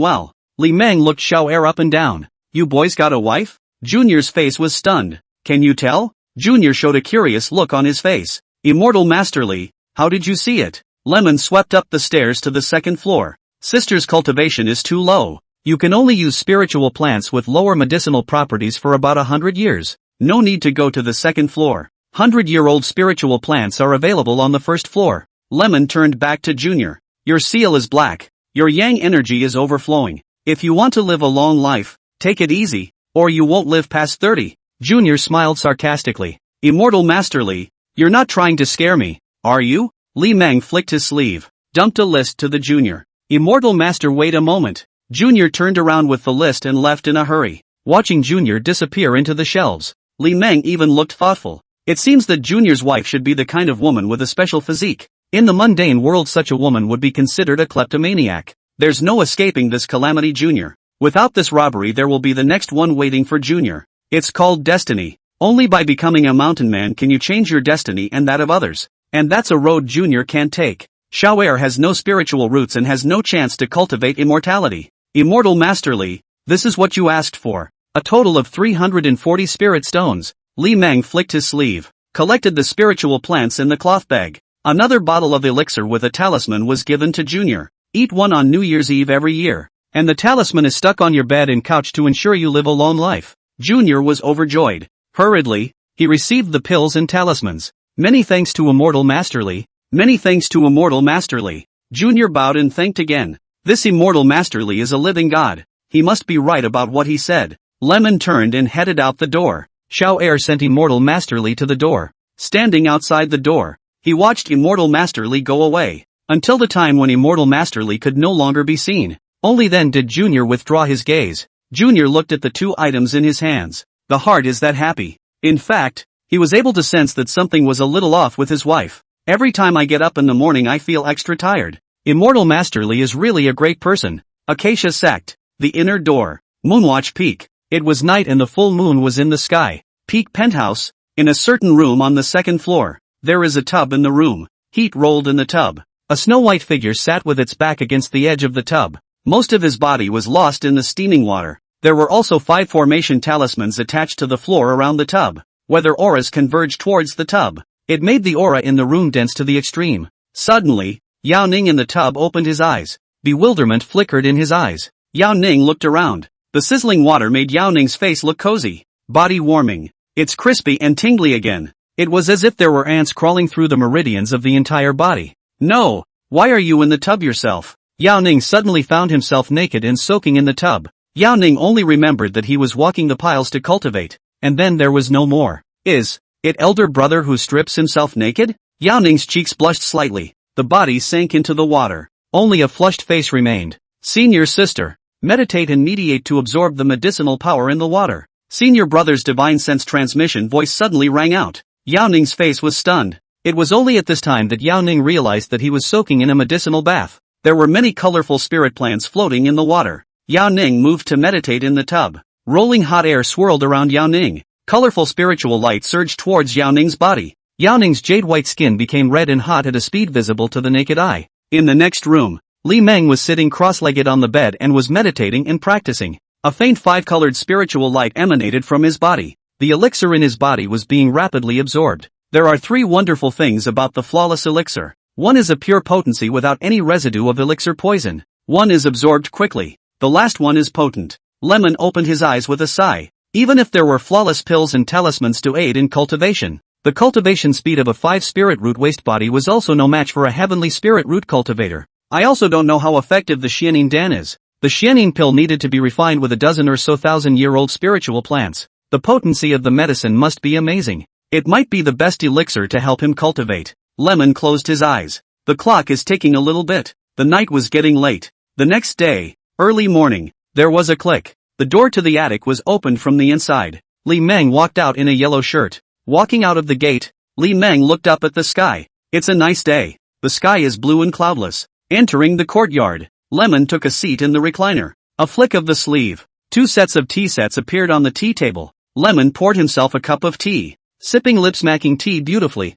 well. Li Meng looked Xiao up and down. You boys got a wife? Junior's face was stunned. Can you tell? Junior showed a curious look on his face. Immortal Master Li, how did you see it? Lemon swept up the stairs to the second floor. Sister's cultivation is too low. You can only use spiritual plants with lower medicinal properties for about 100 years. No need to go to the second floor. 100-year-old spiritual plants are available on the first floor. Lemon turned back to Junior. Your seal is black. Your yang energy is overflowing. If you want to live a long life, take it easy, or you won't live past 30. Junior smiled sarcastically. Immortal Master Li, you're not trying to scare me, are you? Li Meng flicked his sleeve, dumped a list to the junior. Immortal Master, wait a moment. Junior turned around with the list and left in a hurry. Watching Junior disappear into the shelves, Li Meng even looked thoughtful. It seems that Junior's wife should be the kind of woman with a special physique. In the mundane world such a woman would be considered a kleptomaniac. There's no escaping this calamity, Junior. Without this robbery there will be the next one waiting for Junior. It's called destiny. Only by becoming a mountain man can you change your destiny and that of others. And that's a road Junior can't take. Xiao has no spiritual roots and has no chance to cultivate immortality. Immortal Master Li, this is what you asked for. A total of 340 spirit stones. Li Meng flicked his sleeve, collected the spiritual plants in the cloth bag. Another bottle of elixir with a talisman was given to Junior. Eat one on New Year's Eve every year. And the talisman is stuck on your bed and couch to ensure you live a long life. Junior was overjoyed. Hurriedly, he received the pills and talismans. Many thanks to Immortal Master Li. Many thanks to Immortal Master Li. Junior bowed and thanked again. This immortal masterly is a living god. He must be right about what he said. Lemon turned and headed out the door. Xiao Er sent Immortal Masterly to the door. Standing outside the door, he watched Immortal Masterly go away, until the time when Immortal Masterly could no longer be seen. Only then did Junior withdraw his gaze. Junior looked at the two items in his hands. The heart is that happy. In fact, he was able to sense that something was a little off with his wife. Every time I get up in the morning I feel extra tired. Immortal Masterly is really a great person. Acacia Sect. The inner door. Moonwatch Peak. It was night and the full moon was in the sky. Peak Penthouse. In a certain room on the second floor. There is a tub in the room. Heat rolled in the tub. A snow-white figure sat with its back against the edge of the tub. Most of his body was lost in the steaming water. There were also 5 formation talismans attached to the floor around the tub. Weather auras converged towards the tub. It made the aura in the room dense to the extreme. Suddenly, Yao Ning in the tub opened his eyes. Bewilderment flickered in his eyes. Yao Ning looked around. The sizzling water made Yao Ning's face look cozy. Body warming. It's crispy and tingly again. It was as if there were ants crawling through the meridians of the entire body. No, why are you in the tub yourself? Yao Ning suddenly found himself naked and soaking in the tub. Yao Ning only remembered that he was walking the piles to cultivate, and then there was no more. Is it elder brother who strips himself naked? Yao Ning's cheeks blushed slightly. The body sank into the water. Only a flushed face remained. Senior sister. Meditate and mediate to absorb the medicinal power in the water. Senior brother's divine sense transmission voice suddenly rang out. Yao Ning's face was stunned. It was only at this time that Yao Ning realized that he was soaking in a medicinal bath. There were many colorful spirit plants floating in the water. Yao Ning moved to meditate in the tub. Rolling hot air swirled around Yao Ning. Colorful spiritual light surged towards Yao Ning's body. Yao Ning's jade-white skin became red and hot at a speed visible to the naked eye. In the next room, Li Meng was sitting cross-legged on the bed and was meditating and practicing. A faint 5-colored spiritual light emanated from his body. The elixir in his body was being rapidly absorbed. There are 3 wonderful things about the flawless elixir. One is a pure potency without any residue of elixir poison. One is absorbed quickly. The last one is potent. Lemon opened his eyes with a sigh. Even if there were flawless pills and talismans to aid in cultivation, the cultivation speed of a 5 spirit root waste body was also no match for a heavenly spirit root cultivator. I also don't know how effective the Xianin Dan is. The Xianin pill needed to be refined with a dozen or so thousand-year-old spiritual plants. The potency of the medicine must be amazing. It might be the best elixir to help him cultivate. Lemon closed his eyes. The clock is ticking a little bit. The night was getting late. The next day, early morning, there was a click. The door to the attic was opened from the inside. Li Meng walked out in a yellow shirt. Walking out of the gate, Li Meng looked up at the sky. It's a nice day. The sky is blue and cloudless. Entering the courtyard, Lemon took a seat in the recliner. A flick of the sleeve. 2 sets of tea sets appeared on the tea table. Lemon poured himself a cup of tea. Sipping lip-smacking tea beautifully.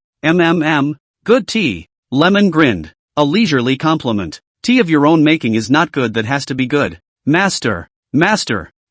Good tea. Lemon grinned. A leisurely compliment. Tea of your own making is not good, that has to be good. Master.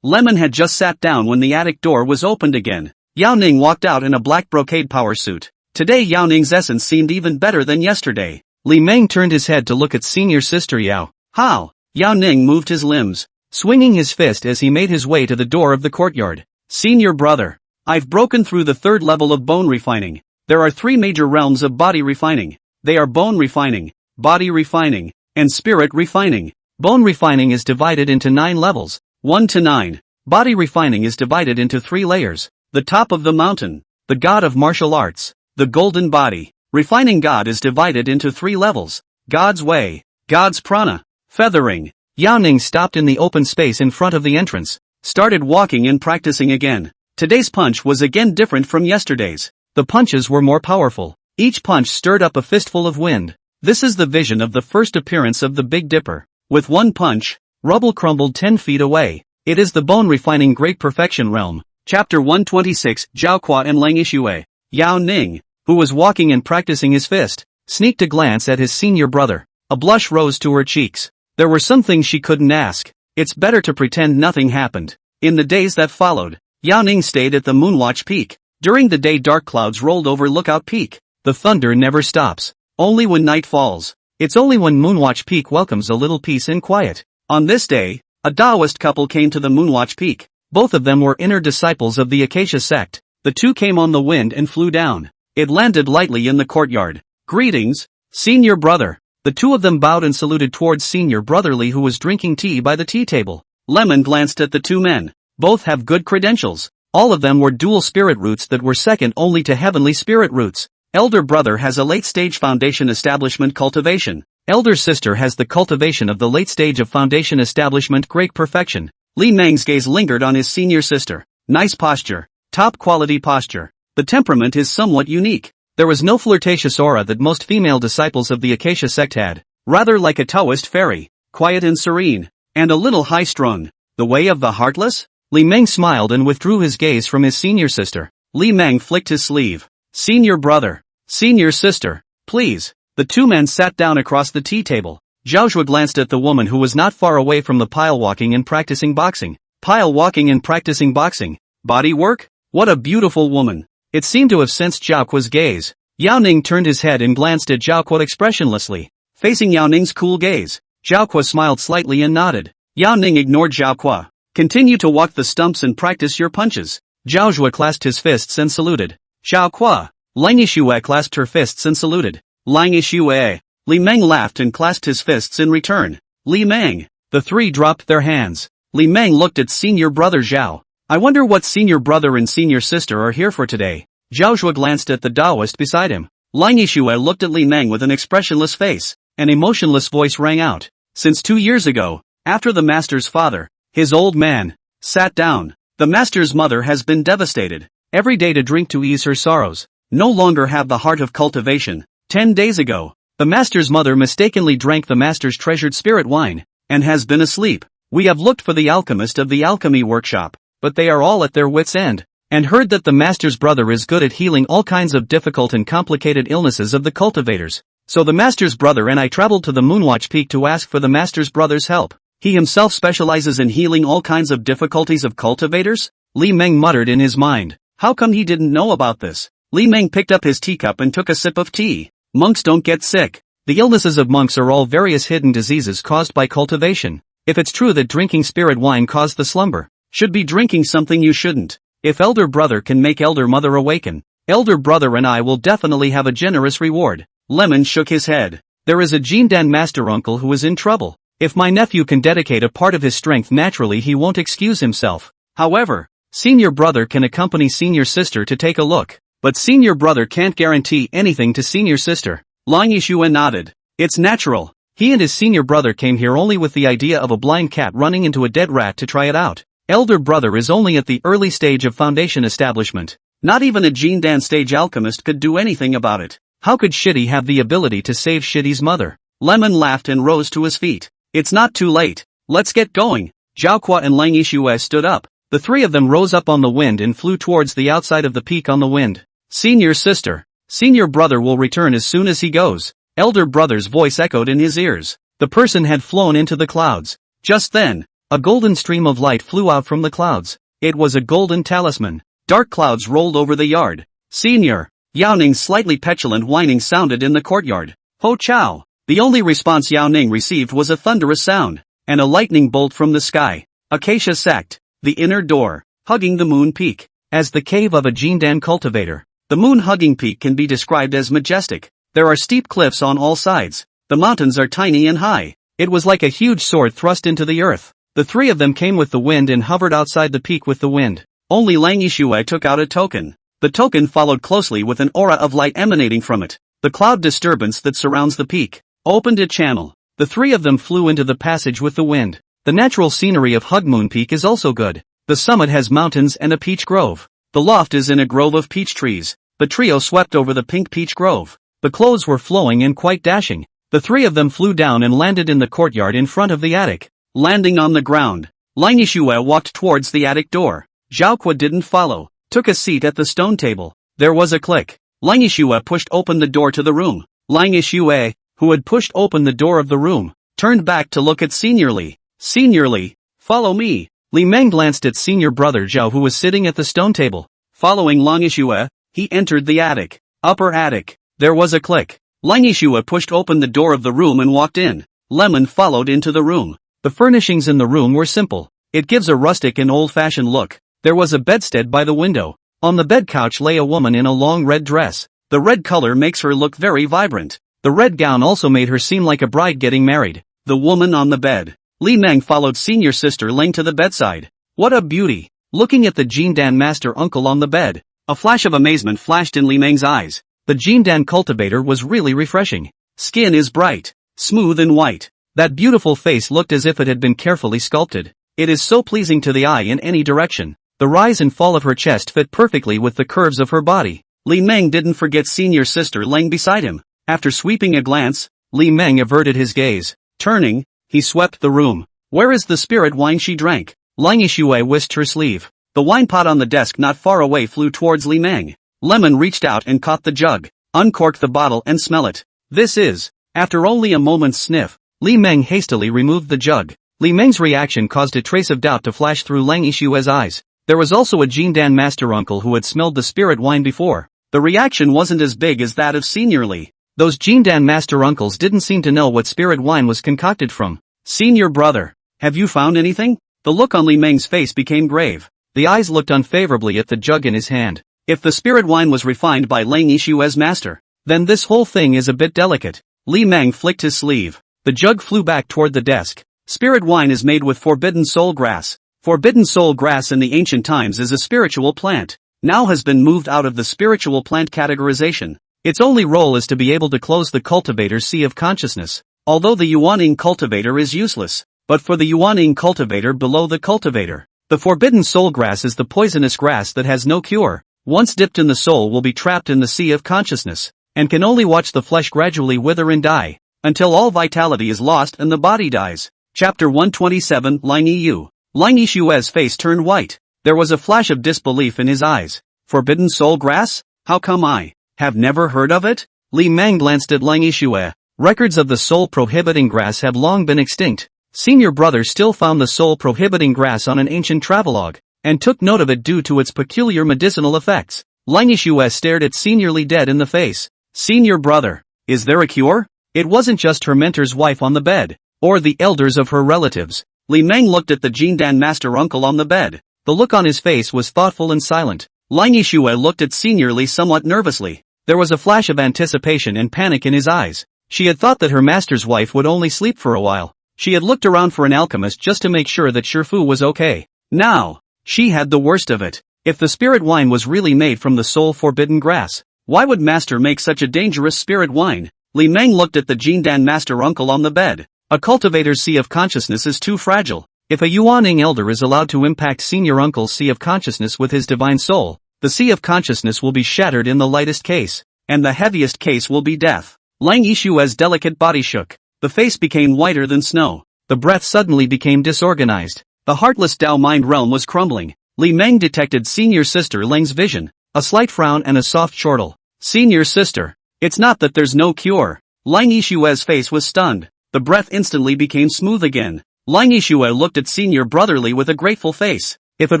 Lemon had just sat down when the attic door was opened again. Yao Ning walked out in a black brocade power suit. Today Yao Ning's essence seemed even better than yesterday. Li Meng turned his head to look at senior sister Yao. How? Yao Ning moved his limbs, swinging his fist as he made his way to the door of the courtyard. Senior brother. I've broken through the 3rd level of bone refining. There are 3 major realms of body refining. They are bone refining, body refining, and spirit refining. Bone refining is divided into 9 levels, 1 to 9. Body refining is divided into 3 layers. The top of the mountain, the god of martial arts, the golden body. Refining god is divided into 3 levels. God's way, God's prana, feathering. Yao Ning stopped in the open space in front of the entrance, started walking and practicing again. Today's punch was again different from yesterday's. The punches were more powerful. Each punch stirred up a fistful of wind. This is the vision of the first appearance of the Big Dipper. With one punch, rubble crumbled 10 feet away. It is the bone refining great perfection realm. Chapter 126, Zhao Qua and Lang Ishue. Yao Ning, who was walking and practicing his fist, sneaked a glance at his senior brother. A blush rose to her cheeks. There were some things she couldn't ask. It's better to pretend nothing happened. In the days that followed, Yao Ning stayed at the Moonwatch Peak. During the day dark clouds rolled over Lookout Peak. The thunder never stops. Only when night falls. It's only when Moonwatch Peak welcomes a little peace and quiet. On this day, a Taoist couple came to the Moonwatch Peak. Both of them were inner disciples of the Acacia Sect. The 2 came on the wind and flew down. It landed lightly in the courtyard. Greetings, senior brother. The two of them bowed and saluted towards senior brother Lee, who was drinking tea by the tea table. Lemon glanced at the two men. Both have good credentials. All of them were dual spirit roots that were second only to heavenly spirit roots. Elder brother has a late-stage foundation establishment cultivation. Elder sister has the cultivation of the late stage of foundation establishment great perfection. Li Meng's gaze lingered on his senior sister. Nice posture. Top quality posture. The temperament is somewhat unique. There was no flirtatious aura that most female disciples of the Acacia sect had. Rather like a Taoist fairy. Quiet and serene. And a little high-strung. The way of the heartless? Li Meng smiled and withdrew his gaze from his senior sister. Li Meng flicked his sleeve. Senior brother. Senior sister. Please. The two men sat down across the tea table. Zhao Zhuo glanced at the woman who was not far away from the pile walking and practicing boxing. Pile walking and practicing boxing. Body work? What a beautiful woman. It seemed to have sensed Zhao Kuo's gaze. Yao Ning turned his head and glanced at Zhao Kuo expressionlessly. Facing Yao Ning's cool gaze, Zhao Kuo smiled slightly and nodded. Yao Ning ignored Zhao Kuo. Continue to walk the stumps and practice your punches. Zhao Zhuo clasped his fists and saluted. Zhao Kuo. Lang Yixue clasped her fists and saluted. Lang Yixue. Li Meng laughed and clasped his fists in return. Li Meng. The three dropped their hands. Li Meng looked at senior brother Zhao. I wonder what senior brother and senior sister are here for today. Zhao Zhuo glanced at the Taoist beside him. Lang Yixue looked at Li Meng with an expressionless face. An emotionless voice rang out. Since 2 years ago, after the master's father, his old man, sat down, the master's mother has been devastated. Every day to drink to ease her sorrows. No longer have the heart of cultivation. 10 days ago, the master's mother mistakenly drank the master's treasured spirit wine, and has been asleep. We have looked for the alchemist of the alchemy workshop, but they are all at their wits' end, and heard that the master's brother is good at healing all kinds of difficult and complicated illnesses of the cultivators. So the master's brother and I traveled to the Moonwatch Peak to ask for the master's brother's help. He himself specializes in healing all kinds of difficulties of cultivators? Li Meng muttered in his mind. How come he didn't know about this? Li Meng picked up his teacup and took a sip of tea. Monks don't get sick. The illnesses of monks are all various hidden diseases caused by cultivation. If it's true that drinking spirit wine caused the slumber, should be drinking something you shouldn't. If elder brother can make elder mother awaken, elder brother and I will definitely have a generous reward. Lemon shook his head. There is a Jindan master uncle who is in trouble. If my nephew can dedicate a part of his strength naturally he won't excuse himself. However, senior brother can accompany senior sister to take a look. But senior brother can't guarantee anything to senior sister. Lang Yixue nodded. It's natural. He and his senior brother came here only with the idea of a blind cat running into a dead rat to try it out. Elder brother is only at the early stage of foundation establishment. Not even a Jindan stage alchemist could do anything about it. How could Shitty have the ability to save Shitty's mother? Lemon laughed and rose to his feet. It's not too late. Let's get going. Zhao Kuo and Lang Yixue stood up. The three of them rose up on the wind and flew towards the outside of the peak on the wind. Senior sister. Senior brother will return as soon as he goes. Elder brother's voice echoed in his ears. The person had flown into the clouds. Just then, a golden stream of light flew out from the clouds. It was a golden talisman. Dark clouds rolled over the yard. Senior. Yao Ning's slightly petulant whining sounded in the courtyard. Ho Chow. The only response Yao Ning received was a thunderous sound, and a lightning bolt from the sky. Acacia Sect. The inner door. Hugging the moon peak. As the cave of a Jindan cultivator. The moon-hugging peak can be described as majestic. There are steep cliffs on all sides. The mountains are tiny and high. It was like a huge sword thrust into the earth. The three of them came with the wind and hovered outside the peak with the wind. Only Lang Yixue took out a token. The token followed closely with an aura of light emanating from it. The cloud disturbance that surrounds the peak opened a channel. The three of them flew into the passage with the wind. The natural scenery of Hug Moon Peak is also good. The summit has mountains and a peach grove. The loft is in a grove of peach trees. The trio swept over the pink peach grove. The clothes were flowing and quite dashing. The three of them flew down and landed in the courtyard in front of the attic. Landing on the ground, Lang Yixue walked towards the attic door. Zhao Kuo didn't follow, took a seat at the stone table. There was a click. Lang Yixue pushed open the door to the room. Lang Yixue, who had pushed open the door of the room, turned back to look at Senior Li. Senior Li, follow me. Li Meng glanced at senior brother Zhao who was sitting at the stone table. Following Lang Yixue, he entered the attic. Upper attic. There was a click. Lang Yixue pushed open the door of the room and walked in. Lemon followed into the room. The furnishings in the room were simple. It gives a rustic and old-fashioned look. There was a bedstead by the window. On the bed couch lay a woman in a long red dress. The red color makes her look very vibrant. The red gown also made her seem like a bride getting married. The woman on the bed. Li Meng followed senior sister Leng to the bedside. What a beauty! Looking at the Jindan master uncle on the bed, a flash of amazement flashed in Li Meng's eyes. The Jindan cultivator was really refreshing. Skin is bright, smooth and white. That beautiful face looked as if it had been carefully sculpted. It is so pleasing to the eye in any direction. The rise and fall of her chest fit perfectly with the curves of her body. Li Meng didn't forget senior sister Leng beside him. After sweeping a glance, Li Meng averted his gaze. Turning, he swept the room. Where is the spirit wine she drank? Lang Yixue whisked her sleeve. The wine pot on the desk not far away flew towards Li Meng. Lemon reached out and caught the jug, uncorked the bottle and smell it. This is. After only a moment's sniff, Li Meng hastily removed the jug. Li Meng's reaction caused a trace of doubt to flash through Lang Yixue's eyes. There was also a Jindan master uncle who had smelled the spirit wine before. The reaction wasn't as big as that of Senior Li. Those Jindan master uncles didn't seem to know what spirit wine was concocted from. Senior brother, have you found anything? The look on Li Meng's face became grave. The eyes looked unfavorably at the jug in his hand. If the spirit wine was refined by Lang Yixue's master, then this whole thing is a bit delicate. Li Meng flicked his sleeve. The jug flew back toward the desk. Spirit wine is made with forbidden soul grass. Forbidden soul grass in the ancient times is a spiritual plant. Now has been moved out of the spiritual plant categorization. Its only role is to be able to close the cultivator's sea of consciousness. Although the Yuaning cultivator is useless, but for the Yuaning cultivator below the cultivator, the forbidden soul grass is the poisonous grass that has no cure. Once dipped in, the soul will be trapped in the sea of consciousness, and can only watch the flesh gradually wither and die, until all vitality is lost and the body dies. Chapter 127. Lang Yu. Lang Yixue's face turned white. There was a flash of disbelief in his eyes. Forbidden soul grass? How come I have never heard of it? Li Meng glanced at Lang Yixue. Records of the soul prohibiting grass have long been extinct. Senior brother still found the soul prohibiting grass on an ancient travelogue, and took note of it due to its peculiar medicinal effects. Lang Yixue stared at Senior Li dead in the face. Senior brother, is there a cure? It wasn't just her mentor's wife on the bed, or the elders of her relatives. Li Meng looked at the Jindan master uncle on the bed. The look on his face was thoughtful and silent. Lang Yixue looked at Senior Li somewhat nervously. There was a flash of anticipation and panic in his eyes. She had thought that her master's wife would only sleep for a while. She had looked around for an alchemist just to make sure that Shifu was okay. Now, she had the worst of it. If the spirit wine was really made from the soul forbidden grass, why would master make such a dangerous spirit wine? Li Meng looked at the Jindan master uncle on the bed. A cultivator's sea of consciousness is too fragile. If a Yuaning elder is allowed to impact senior uncle's sea of consciousness with his divine soul, the sea of consciousness will be shattered in the lightest case, and the heaviest case will be death. Lang Yixue's delicate body shook. The face became whiter than snow. The breath suddenly became disorganized. The heartless Dao mind realm was crumbling. Li Meng detected senior sister Leng's vision, a slight frown and a soft chortle. Senior sister, it's not that there's no cure. Lang Yixue's face was stunned. The breath instantly became smooth again. Lang Yixue looked at senior brotherly with a grateful face. If it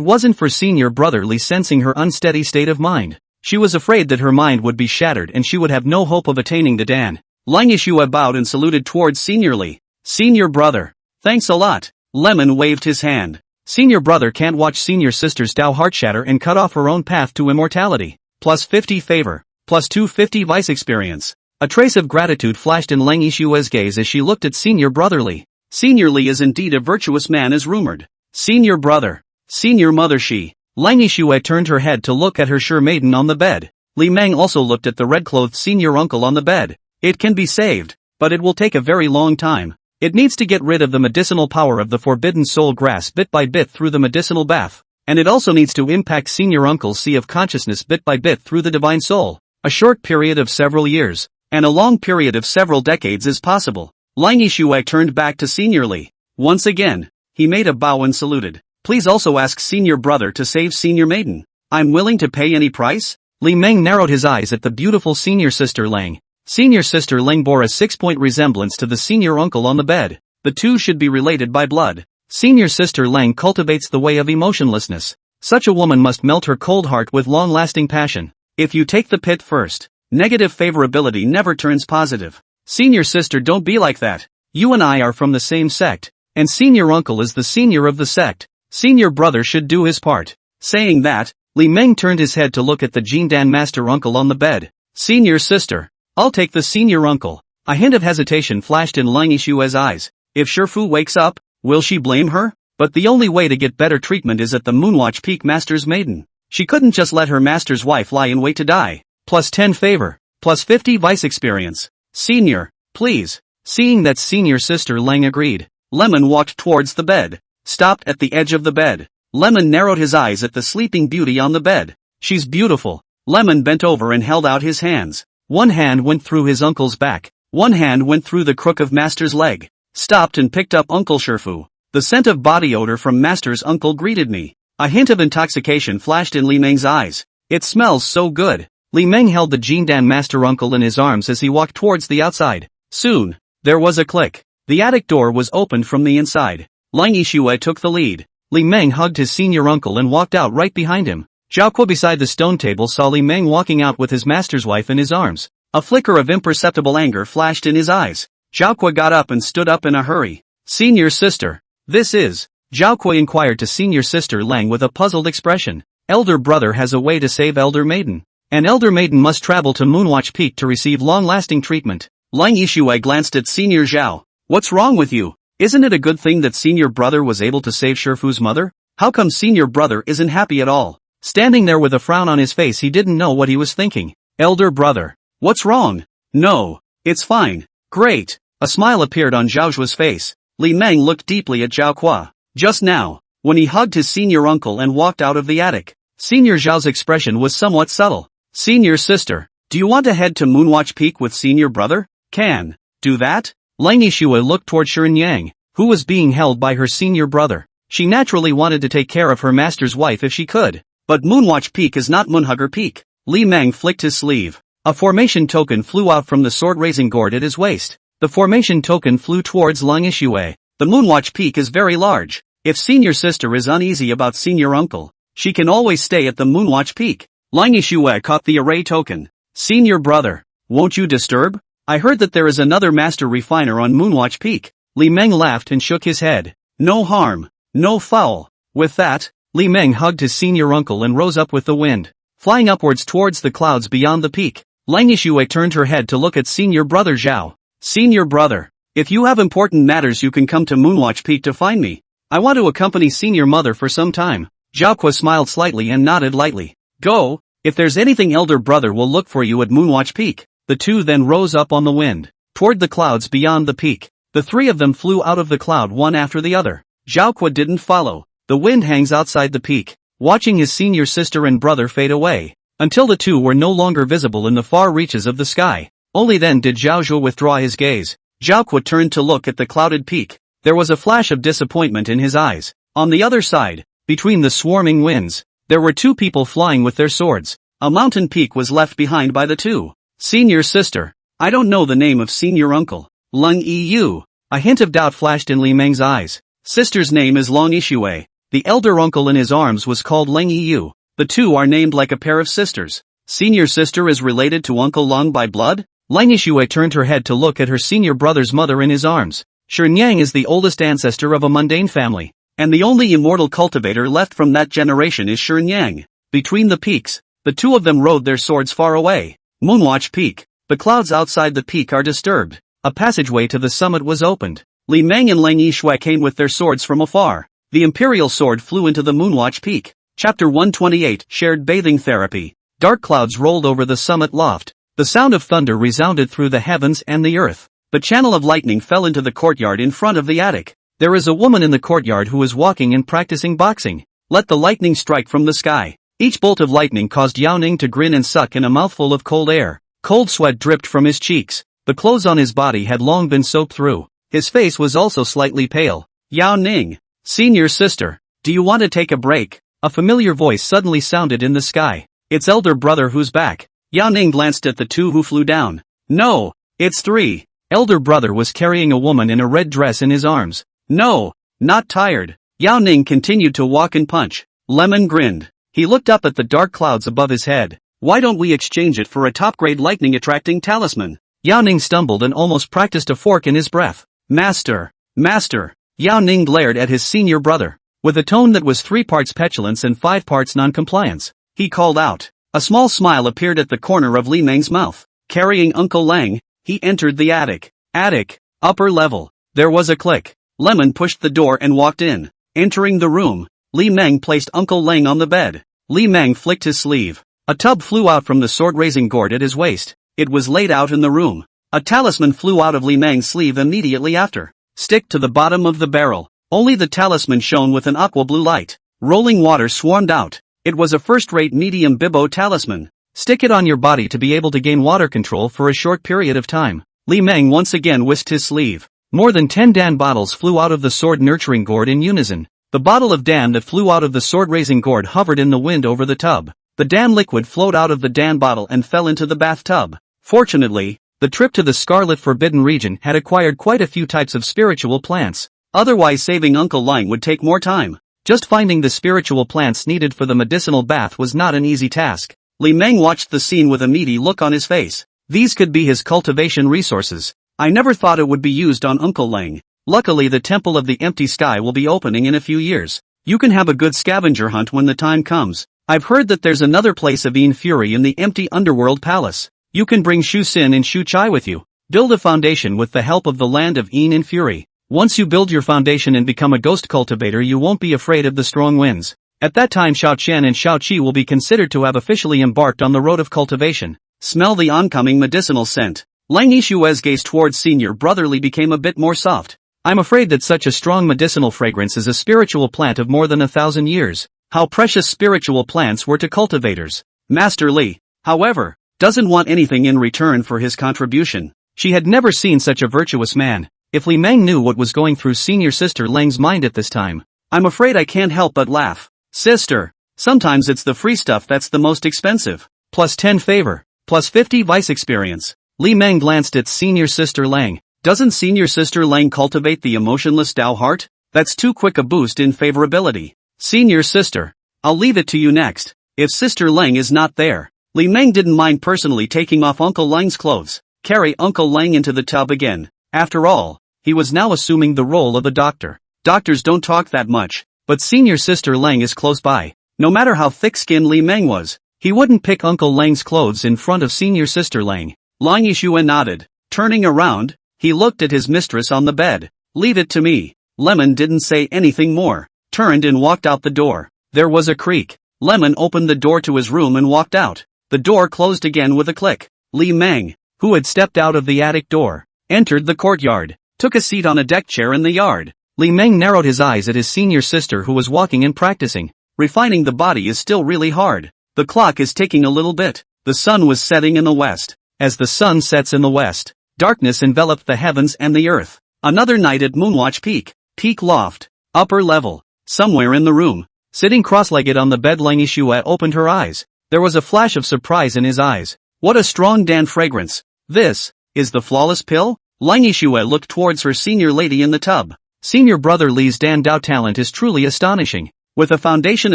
wasn't for senior brotherly sensing her unsteady state of mind, she was afraid that her mind would be shattered and she would have no hope of attaining the Dan. Lang Yixue bowed and saluted towards Senior Li. Senior brother, thanks a lot. Lemon waved his hand. Senior brother can't watch senior sister's Dao heart shatter and cut off her own path to immortality. Plus 50 favor. Plus 250 vice experience. A trace of gratitude flashed in Lang Yixue's gaze as she looked at Senior Brotherly. Senior Li is indeed a virtuous man as rumored. Senior brother. Senior mother she. Lang Yixue turned her head to look at her sure maiden on the bed. Li Meng also looked at the red-clothed senior uncle on the bed. It can be saved, but it will take a very long time. It needs to get rid of the medicinal power of the forbidden soul grass bit by bit through the medicinal bath, and it also needs to impact senior uncle's sea of consciousness bit by bit through the divine soul. A short period of several years, and a long period of several decades is possible. Lang Yixue turned back to Senior Li. Once again, he made a bow and saluted. Please also ask senior brother to save senior maiden. I'm willing to pay any price. Li Meng narrowed his eyes at the beautiful senior sister Lang. Senior sister Leng bore a 6-point resemblance to the senior uncle on the bed. The two should be related by blood. Senior sister Leng cultivates the way of emotionlessness. Such a woman must melt her cold heart with long-lasting passion. If you take the pit first, negative favorability never turns positive. Senior sister, don't be like that. You and I are from the same sect, and senior uncle is the senior of the sect. Senior brother should do his part. Saying that, Li Meng turned his head to look at the Jindan master uncle on the bed. Senior sister, I'll take the senior uncle. A hint of hesitation flashed in Lang Yishue's eyes. If Shifu wakes up, will she blame her? But the only way to get better treatment is at the Moonwatch Peak Master's Maiden. She couldn't just let her master's wife lie in wait to die. Plus 10 favor. Plus 50 vice experience. Senior, please. Seeing that senior sister Lang agreed, Lemon walked towards the bed. Stopped at the edge of the bed. Lemon narrowed his eyes at the sleeping beauty on the bed. She's beautiful. Lemon bent over and held out his hands. One hand went through his uncle's back. One hand went through the crook of Master's leg. Stopped and picked up Uncle Shifu. The scent of body odor from Master's uncle greeted me. A hint of intoxication flashed in Li Meng's eyes. It smells so good. Li Meng held the Jindan master uncle in his arms as he walked towards the outside. Soon, there was a click. The attic door was opened from the inside. Lang Yishue took the lead. Li Meng hugged his senior uncle and walked out right behind him. Zhao Kuo beside the stone table saw Li Meng walking out with his master's wife in his arms. A flicker of imperceptible anger flashed in his eyes. Zhao Kuo got up and stood up in a hurry. Senior sister. This is. Zhao Kuo inquired to senior sister Lang with a puzzled expression. Elder brother has a way to save elder maiden. An elder maiden must travel to Moonwatch Peak to receive long-lasting treatment. Lang Yishue glanced at senior Zhao. What's wrong with you? Isn't it a good thing that senior brother was able to save Shifu's mother? How come senior brother isn't happy at all? Standing there with a frown on his face, he didn't know what he was thinking. Elder brother. What's wrong? No. It's fine. Great. A smile appeared on Zhao Zhuo's face. Li Meng looked deeply at Zhao Kuo. Just now, when he hugged his senior uncle and walked out of the attic, senior Zhao's expression was somewhat subtle. Senior sister, do you want to head to Moonwatch Peak with senior brother? Can do that? Lang Yishue looked toward Shiren Yang, who was being held by her senior brother. She naturally wanted to take care of her master's wife if she could. But Moonwatch Peak is not Moonhugger Peak. Li Meng flicked his sleeve. A formation token flew out from the sword-raising gourd at his waist. The formation token flew towards Lang Yishue. The Moonwatch Peak is very large. If senior sister is uneasy about senior uncle, she can always stay at the Moonwatch Peak. Lang Yishue caught the array token. Senior brother, won't you disturb? I heard that there is another master refiner on Moonwatch Peak. Li Meng laughed and shook his head. No harm, no foul. With that, Li Meng hugged his senior uncle and rose up with the wind, flying upwards towards the clouds beyond the peak. Lang Yishue turned her head to look at senior brother Zhao. Senior brother, if you have important matters you can come to Moonwatch Peak to find me. I want to accompany senior mother for some time. Zhao Kuo smiled slightly and nodded lightly. Go, if there's anything elder brother will look for you at Moonwatch Peak. The two then rose up on the wind, toward the clouds beyond the peak. The three of them flew out of the cloud one after the other. Zhao Kuo didn't follow. The wind hangs outside the peak, watching his senior sister and brother fade away, until the two were no longer visible in the far reaches of the sky. Only then did Zhao Zhuo withdraw his gaze. Zhao Kuo turned to look at the clouded peak. There was a flash of disappointment in his eyes. On the other side, between the swarming winds, there were two people flying with their swords. A mountain peak was left behind by the two. Senior sister. I don't know the name of senior uncle. Lang Yu. A hint of doubt flashed in Li Meng's eyes. Sister's name is Lang Yishue. The elder uncle in his arms was called Lang Yu. The two are named like a pair of sisters. Senior sister is related to Uncle Lang by blood? Lang Yishue turned her head to look at her senior brother's mother in his arms. Shiren Yang is the oldest ancestor of a mundane family, and the only immortal cultivator left from that generation is Shiren Yang. Between the peaks, the two of them rode their swords far away. Moonwatch Peak. The clouds outside the peak are disturbed. A passageway to the summit was opened. Li Meng and Lang Yishue came with their swords from afar. The imperial sword flew into the Moonwatch Peak. Chapter 128 Shared Bathing Therapy. Dark clouds rolled over the summit loft. The sound of thunder resounded through the heavens and the earth. The channel of lightning fell into the courtyard in front of the attic. There is a woman in the courtyard who is walking and practicing boxing. Let the lightning strike from the sky. Each bolt of lightning caused Yao Ning to grin and suck in a mouthful of cold air. Cold sweat dripped from his cheeks. The clothes on his body had long been soaked through. His face was also slightly pale. Yao Ning. Senior sister. Do you want to take a break? A familiar voice suddenly sounded in the sky. It's elder brother who's back. Yao Ning glanced at the two who flew down. No, it's three. Elder brother was carrying a woman in a red dress in his arms. No, not tired. Yao Ning continued to walk and punch. Lemon grinned. He looked up at the dark clouds above his head. Why don't we exchange it for a top-grade lightning-attracting talisman? Yao Ning stumbled and almost practiced a fork in his breath. Master! Master! Yao Ning glared at his senior brother. With a tone that was 3 parts petulance and 5 parts non-compliance, he called out. A small smile appeared at the corner of Li Meng's mouth. Carrying Uncle Lang, He entered the attic. Attic, upper level. There was a click. Lemon pushed the door and walked in. Entering the room, Li Meng placed Uncle Lang on the bed. Li Meng flicked his sleeve. A tub flew out from the sword-raising gourd at his waist. It was laid out in the room. A talisman flew out of Li Meng's sleeve immediately after. Stick to the bottom of the barrel. Only the talisman shone with an aqua blue light. Rolling water swarmed out. It was a first-rate medium bibbo talisman. Stick it on your body to be able to gain water control for a short period of time. Li Meng once again whisked his sleeve. More than 10 Dan bottles flew out of the sword-nurturing gourd in unison. The bottle of Dan that flew out of the sword-raising gourd hovered in the wind over the tub. The Dan liquid flowed out of the Dan bottle and fell into the bathtub. Fortunately, the trip to the Scarlet Forbidden region had acquired quite a few types of spiritual plants. Otherwise saving Uncle Lang would take more time. Just finding the spiritual plants needed for the medicinal bath was not an easy task. Li Meng watched the scene with a meaty look on his face. These could be his cultivation resources. I never thought it would be used on Uncle Lang. Luckily the Temple of the Empty Sky will be opening in a few years. You can have a good scavenger hunt when the time comes. I've heard that there's another place of Yin Fury in the empty underworld palace. You can bring Shu Xin and Shu Chai with you. Build a foundation with the help of the land of Yin and Fury. Once you build your foundation and become a ghost cultivator, you won't be afraid of the strong winds. At that time Xiao Qian and Xiao Qi will be considered to have officially embarked on the road of cultivation. Smell the oncoming medicinal scent. Lang Yishue's gaze towards senior brotherly became a bit more soft. I'm afraid that such a strong medicinal fragrance is a spiritual plant of more than 1,000 years. How precious spiritual plants were to cultivators. Master Li, however, doesn't want anything in return for his contribution. She had never seen such a virtuous man. If Li Meng knew what was going through senior sister Lang's mind at this time, I'm afraid I can't help but laugh. Sister, sometimes it's the free stuff that's the most expensive. Plus 10 favor, plus 50 vice experience. Li Meng glanced at senior sister Lang. Doesn't senior sister Lang cultivate the emotionless Tao heart? That's too quick a boost in favorability. Senior sister, I'll leave it to you next. If sister Lang is not there, Li Meng didn't mind personally taking off Uncle Lang's clothes. Carry Uncle Lang into the tub again. After all, he was now assuming the role of a doctor. Doctors don't talk that much, but senior sister Lang is close by. No matter how thick-skinned Li Meng was, he wouldn't pick Uncle Lang's clothes in front of senior sister Lang. Lang Yishue nodded. Turning around, he looked at his mistress on the bed. Leave it to me. Lemon didn't say anything more. Turned and walked out the door. There was a creak. Lemon opened the door to his room and walked out. The door closed again with a click. Li Meng, who had stepped out of the attic door, entered the courtyard, took a seat on a deck chair in the yard. Li Meng narrowed his eyes at his senior sister who was walking and practicing. Refining the body is still really hard. The clock is ticking a little bit. The sun was setting in the west. As the sun sets in the west, darkness enveloped the heavens and the earth. Another night at Moonwatch Peak. Peak loft. Upper level. Somewhere in the room, sitting cross-legged on the bed, Lang Yishue opened her eyes. There was a flash of surprise in his eyes. What a strong Dan fragrance. This is the flawless pill? Lang Yishue looked towards her senior lady in the tub. Senior brother Li's Dan Dao talent is truly astonishing. With a foundation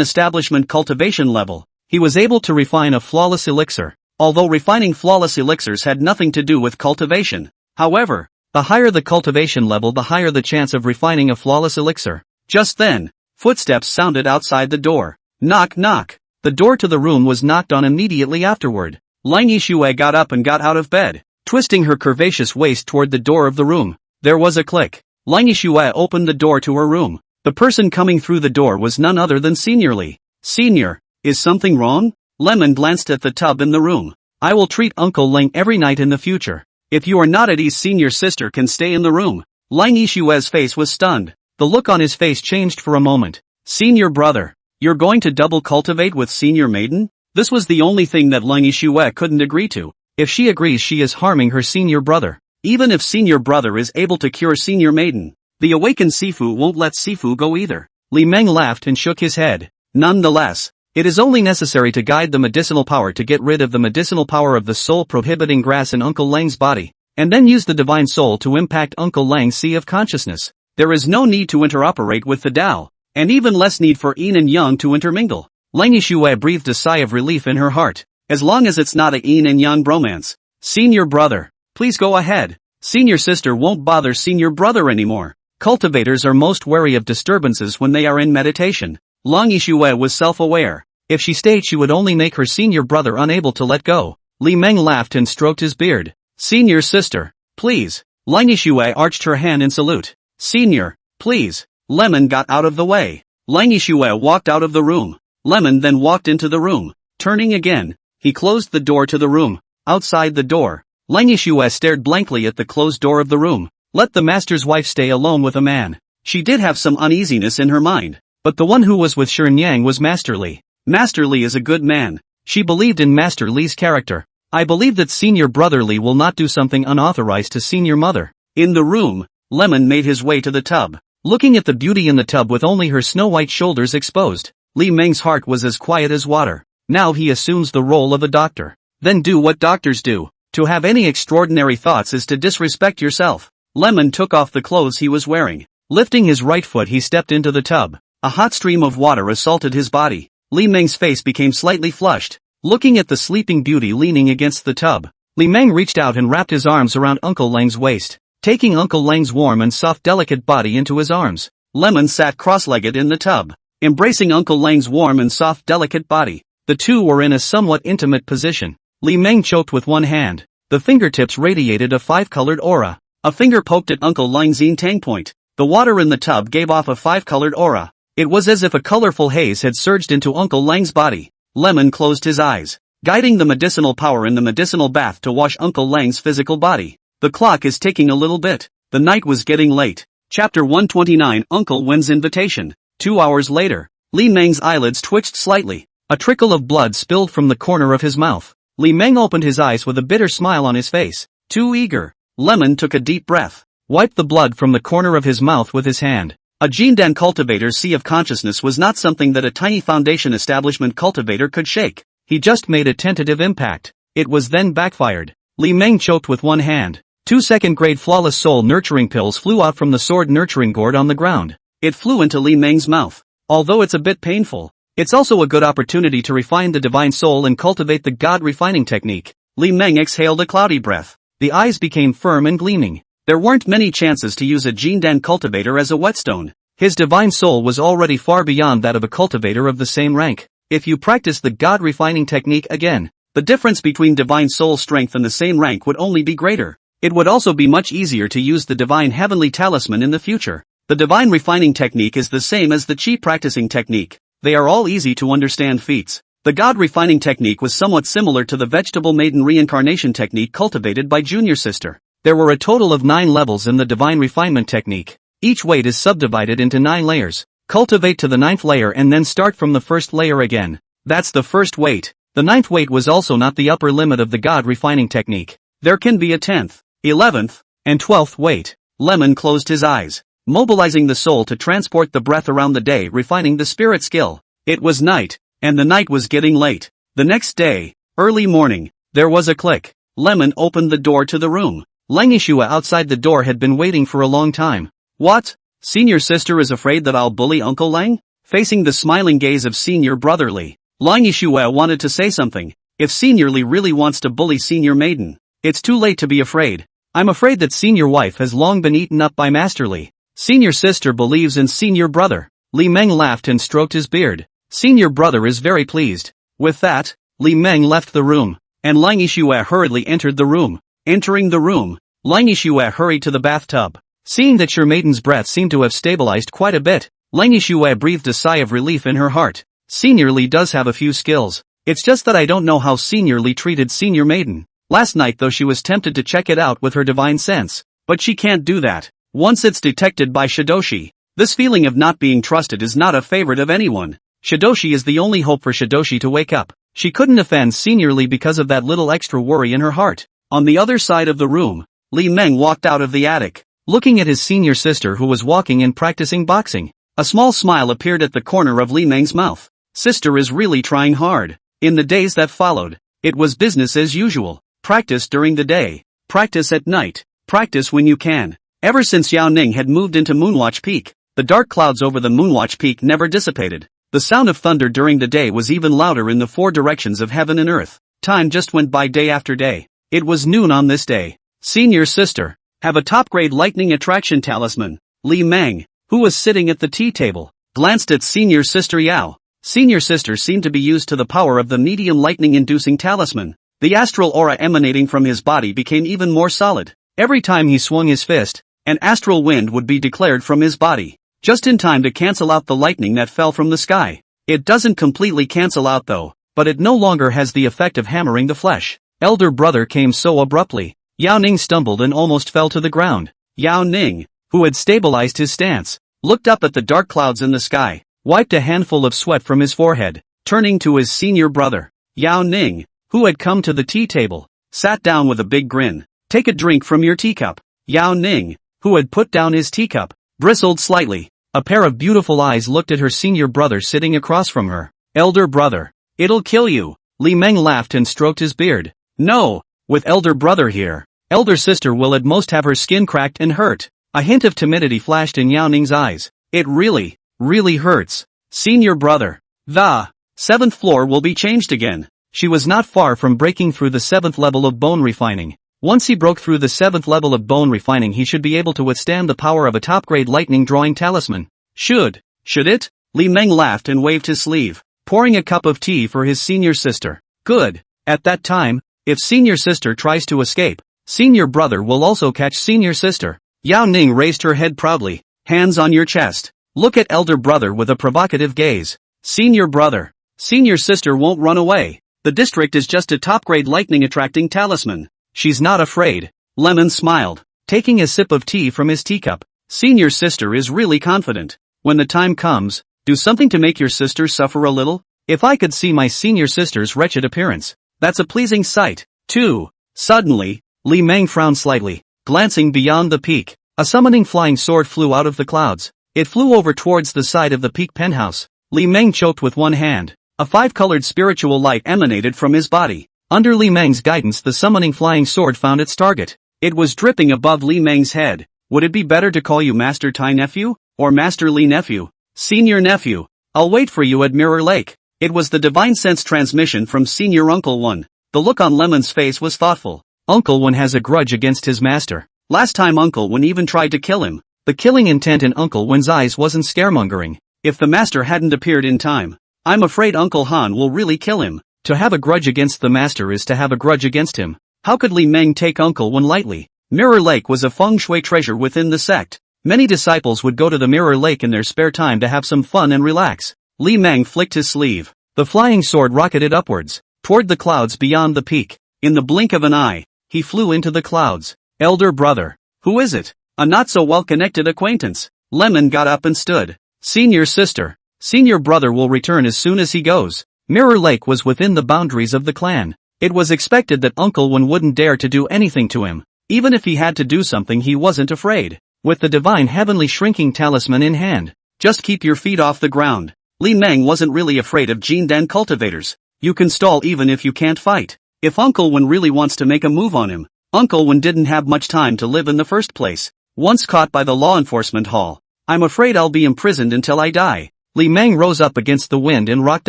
establishment cultivation level, he was able to refine a flawless elixir. Although refining flawless elixirs had nothing to do with cultivation. However, the higher the cultivation level, the higher the chance of refining a flawless elixir. Just then, footsteps sounded outside the door. Knock knock. The door to the room was knocked on immediately afterward. Lang Yishue got up and got out of bed, twisting her curvaceous waist toward the door of the room. There was a click. Lang Yishue opened the door to her room. The person coming through the door was none other than Senior Li. Senior, is something wrong? Lemon glanced at the tub in the room. I will treat Uncle Lang every night in the future. If you are not at ease, senior sister can stay in the room. Lang Yishue's face was stunned. The look on his face changed for a moment. Senior brother, you're going to double cultivate with senior maiden? This was the only thing that Lang Yishue couldn't agree to. If she agrees, she is harming her senior brother. Even if senior brother is able to cure senior maiden, the awakened Sifu won't let Sifu go either. Li Meng laughed and shook his head. Nonetheless, it is only necessary to guide the medicinal power to get rid of the medicinal power of the soul prohibiting grass in Uncle Lang's body, and then use the divine soul to impact Uncle Lang's sea of consciousness. There is no need to interoperate with the Tao, and even less need for yin and yang to intermingle. Lang Yishue breathed a sigh of relief in her heart. As long as it's not a yin and yang bromance. Senior brother, please go ahead. Senior sister won't bother senior brother anymore. Cultivators are most wary of disturbances when they are in meditation. Lang Yishue was self-aware. If she stayed, she would only make her senior brother unable to let go. Li Meng laughed and stroked his beard. Senior sister, please. Lang Yixue arched her hand in salute. Senior, please. Lemon got out of the way. Lang Yixue walked out of the room. Lemon then walked into the room. Turning again, he closed the door to the room. Outside the door, Lang Yixue stared blankly at the closed door of the room. Let the master's wife stay alone with a man. She did have some uneasiness in her mind. But the one who was with Shirin Yang was Master Li. Master Li is a good man. She believed in Master Li's character. I believe that Senior Brother Li will not do something unauthorized to Senior Mother. In the room, Lemon made his way to the tub. Looking at the beauty in the tub with only her snow-white shoulders exposed, Li Meng's heart was as quiet as water. Now he assumes the role of a doctor. Then do what doctors do. To have any extraordinary thoughts is to disrespect yourself. Lemon took off the clothes he was wearing. Lifting his right foot, he stepped into the tub. A hot stream of water assaulted his body. Li Meng's face became slightly flushed. Looking at the sleeping beauty leaning against the tub, Li Meng reached out and wrapped his arms around Uncle Lang's waist, taking Uncle Lang's warm and soft delicate body into his arms. Lemon sat cross-legged in the tub, embracing Uncle Lang's warm and soft delicate body. The two were in a somewhat intimate position. Li Meng choked with one hand. The fingertips radiated a five-colored aura. A finger poked at Uncle Lang's tang point. The water in the tub gave off a five-colored aura. It was as if a colorful haze had surged into Uncle Lang's body. Lemon closed his eyes, guiding the medicinal power in the medicinal bath to wash Uncle Lang's physical body. The clock is ticking a little bit. The night was getting late. Chapter 129 Uncle Wen's Invitation. 2 hours later, Li Meng's eyelids twitched slightly. A trickle of blood spilled from the corner of his mouth. Li Meng opened his eyes with a bitter smile on his face. Too eager. Lemon took a deep breath, wiped the blood from the corner of his mouth with his hand. A Jindan cultivator's sea of consciousness was not something that a tiny foundation establishment cultivator could shake. He just made a tentative impact. It was then backfired. Li Meng choked with one hand. 2 second-grade flawless soul nurturing pills flew out from the sword nurturing gourd on the ground. It flew into Li Meng's mouth. Although it's a bit painful, it's also a good opportunity to refine the divine soul and cultivate the god refining technique. Li Meng exhaled a cloudy breath. The eyes became firm and gleaming. There weren't many chances to use a Jindan cultivator as a whetstone. His divine soul was already far beyond that of a cultivator of the same rank. If you practice the god refining technique again, the difference between divine soul strength and the same rank would only be greater. It would also be much easier to use the divine heavenly talisman in the future. The divine refining technique is the same as the chi practicing technique. They are all easy to understand feats. The god refining technique was somewhat similar to the vegetable maiden reincarnation technique cultivated by Junior Sister. There were a total of 9 levels in the divine refinement technique. Each weight is subdivided into 9 layers. Cultivate to the 9th layer and then start from the first layer again. That's the first weight. The 9th weight was also not the upper limit of the god refining technique. There can be a 10th, 11th, and 12th weight. Lemon closed his eyes, mobilizing the soul to transport the breath around the day, refining the spirit skill. It was night, and the night was getting late. The next day, early morning, there was a click. Lemon opened the door to the room. Lang Yixue outside the door had been waiting for a long time. What? Senior sister is afraid that I'll bully Uncle Lang? Facing the smiling gaze of Senior Brother Li, Lang Yixue wanted to say something. If Senior Li really wants to bully Senior Maiden, it's too late to be afraid. I'm afraid that Senior Wife has long been eaten up by Master Li. Senior Sister believes in Senior Brother. Li Meng laughed and stroked his beard. Senior Brother is very pleased. With that, Li Meng left the room, and Lang Yixue hurriedly entered the room. Entering the room, Lang Yixue hurried to the bathtub. Seeing that your maiden's breath seemed to have stabilized quite a bit, Lang Yixue breathed a sigh of relief in her heart. Senior Li does have a few skills. It's just that I don't know how Senior Li treated Senior Maiden. Last night though she was tempted to check it out with her divine sense. But she can't do that. Once it's detected by Shidoshi, this feeling of not being trusted is not a favorite of anyone. Shidoshi is the only hope for Shidoshi to wake up. She couldn't offend Senior Li because of that little extra worry in her heart. On the other side of the room, Li Meng walked out of the attic, looking at his senior sister who was walking and practicing boxing. A small smile appeared at the corner of Li Meng's mouth. Sister is really trying hard. In the days that followed, it was business as usual. Practice during the day, practice at night, practice when you can. Ever since Yao Ning had moved into Moonwatch Peak, the dark clouds over the Moonwatch Peak never dissipated. The sound of thunder during the day was even louder in the 4 directions of heaven and earth. Time just went by day after day. It was noon on this day. Senior sister, have a top-grade lightning attraction talisman. Li Meng, who was sitting at the tea table, glanced at senior sister Yao. Senior sister seemed to be used to the power of the medium lightning-inducing talisman. The astral aura emanating from his body became even more solid. Every time he swung his fist, an astral wind would be declared from his body, just in time to cancel out the lightning that fell from the sky. It doesn't completely cancel out though, but it no longer has the effect of hammering the flesh. Elder brother came so abruptly. Yao Ning stumbled and almost fell to the ground. Yao Ning, who had stabilized his stance, looked up at the dark clouds in the sky, wiped a handful of sweat from his forehead, turning to his senior brother. Yao Ning, who had come to the tea table, sat down with a big grin. Take a drink from your teacup. Yao Ning, who had put down his teacup, bristled slightly. A pair of beautiful eyes looked at her senior brother sitting across from her. Elder brother, it'll kill you. Li Meng laughed and stroked his beard. No, with elder brother here, elder sister will at most have her skin cracked and hurt. A hint of timidity flashed in Yao Ning's eyes. It really hurts. Senior brother, the 7th floor will be changed again. She was not far from breaking through the 7th level of bone refining. Once he broke through the 7th level of bone refining, he should be able to withstand the power of a top-grade lightning drawing talisman. Should it? Li Meng laughed and waved his sleeve, pouring a cup of tea for his senior sister. Good. At that time, if senior sister tries to escape, senior brother will also catch senior sister. Yao Ning raised her head proudly. Hands on your chest. Look at elder brother with a provocative gaze. Senior brother. Senior sister won't run away. The district is just a top-grade lightning-attracting talisman. She's not afraid. Lemon smiled, taking a sip of tea from his teacup. Senior sister is really confident. When the time comes, do something to make your sister suffer a little. If I could see my senior sister's wretched appearance, that's a pleasing sight, too. Suddenly, Li Meng frowned slightly, glancing beyond the peak. A summoning flying sword flew out of the clouds. It flew over towards the side of the peak penthouse. Li Meng choked with one hand. A 5-colored spiritual light emanated from his body. Under Li Meng's guidance, the summoning flying sword found its target. It was dripping above Li Meng's head. Would it be better to call you Master Tai Nephew, or Master Li Nephew? Senior Nephew. I'll wait for you at Mirror Lake. It was the divine sense transmission from Senior Uncle One. The look on Lemon's face was thoughtful. Uncle One has a grudge against his master. Last time Uncle One even tried to kill him. The killing intent in Uncle One's eyes wasn't scaremongering. If the master hadn't appeared in time, I'm afraid Uncle Han will really kill him. To have a grudge against the master is to have a grudge against him. How could Li Meng take Uncle One lightly? Mirror Lake was a feng shui treasure within the sect. Many disciples would go to the Mirror Lake in their spare time to have some fun and relax. Li Meng flicked his sleeve. The flying sword rocketed upwards, toward the clouds beyond the peak. In the blink of an eye, he flew into the clouds. Elder brother. Who is it? A not-so-well-connected acquaintance. Lemon got up and stood. Senior sister. Senior brother will return as soon as he goes. Mirror Lake was within the boundaries of the clan. It was expected that Uncle One wouldn't dare to do anything to him. Even if he had to do something, he wasn't afraid. With the divine heavenly shrinking talisman in hand, just keep your feet off the ground. Li Meng wasn't really afraid of Jindan cultivators. You can stall even if you can't fight. If Uncle One really wants to make a move on him, Uncle One didn't have much time to live in the first place. Once caught by the law enforcement hall, I'm afraid I'll be imprisoned until I die. Li Meng rose up against the wind and rocked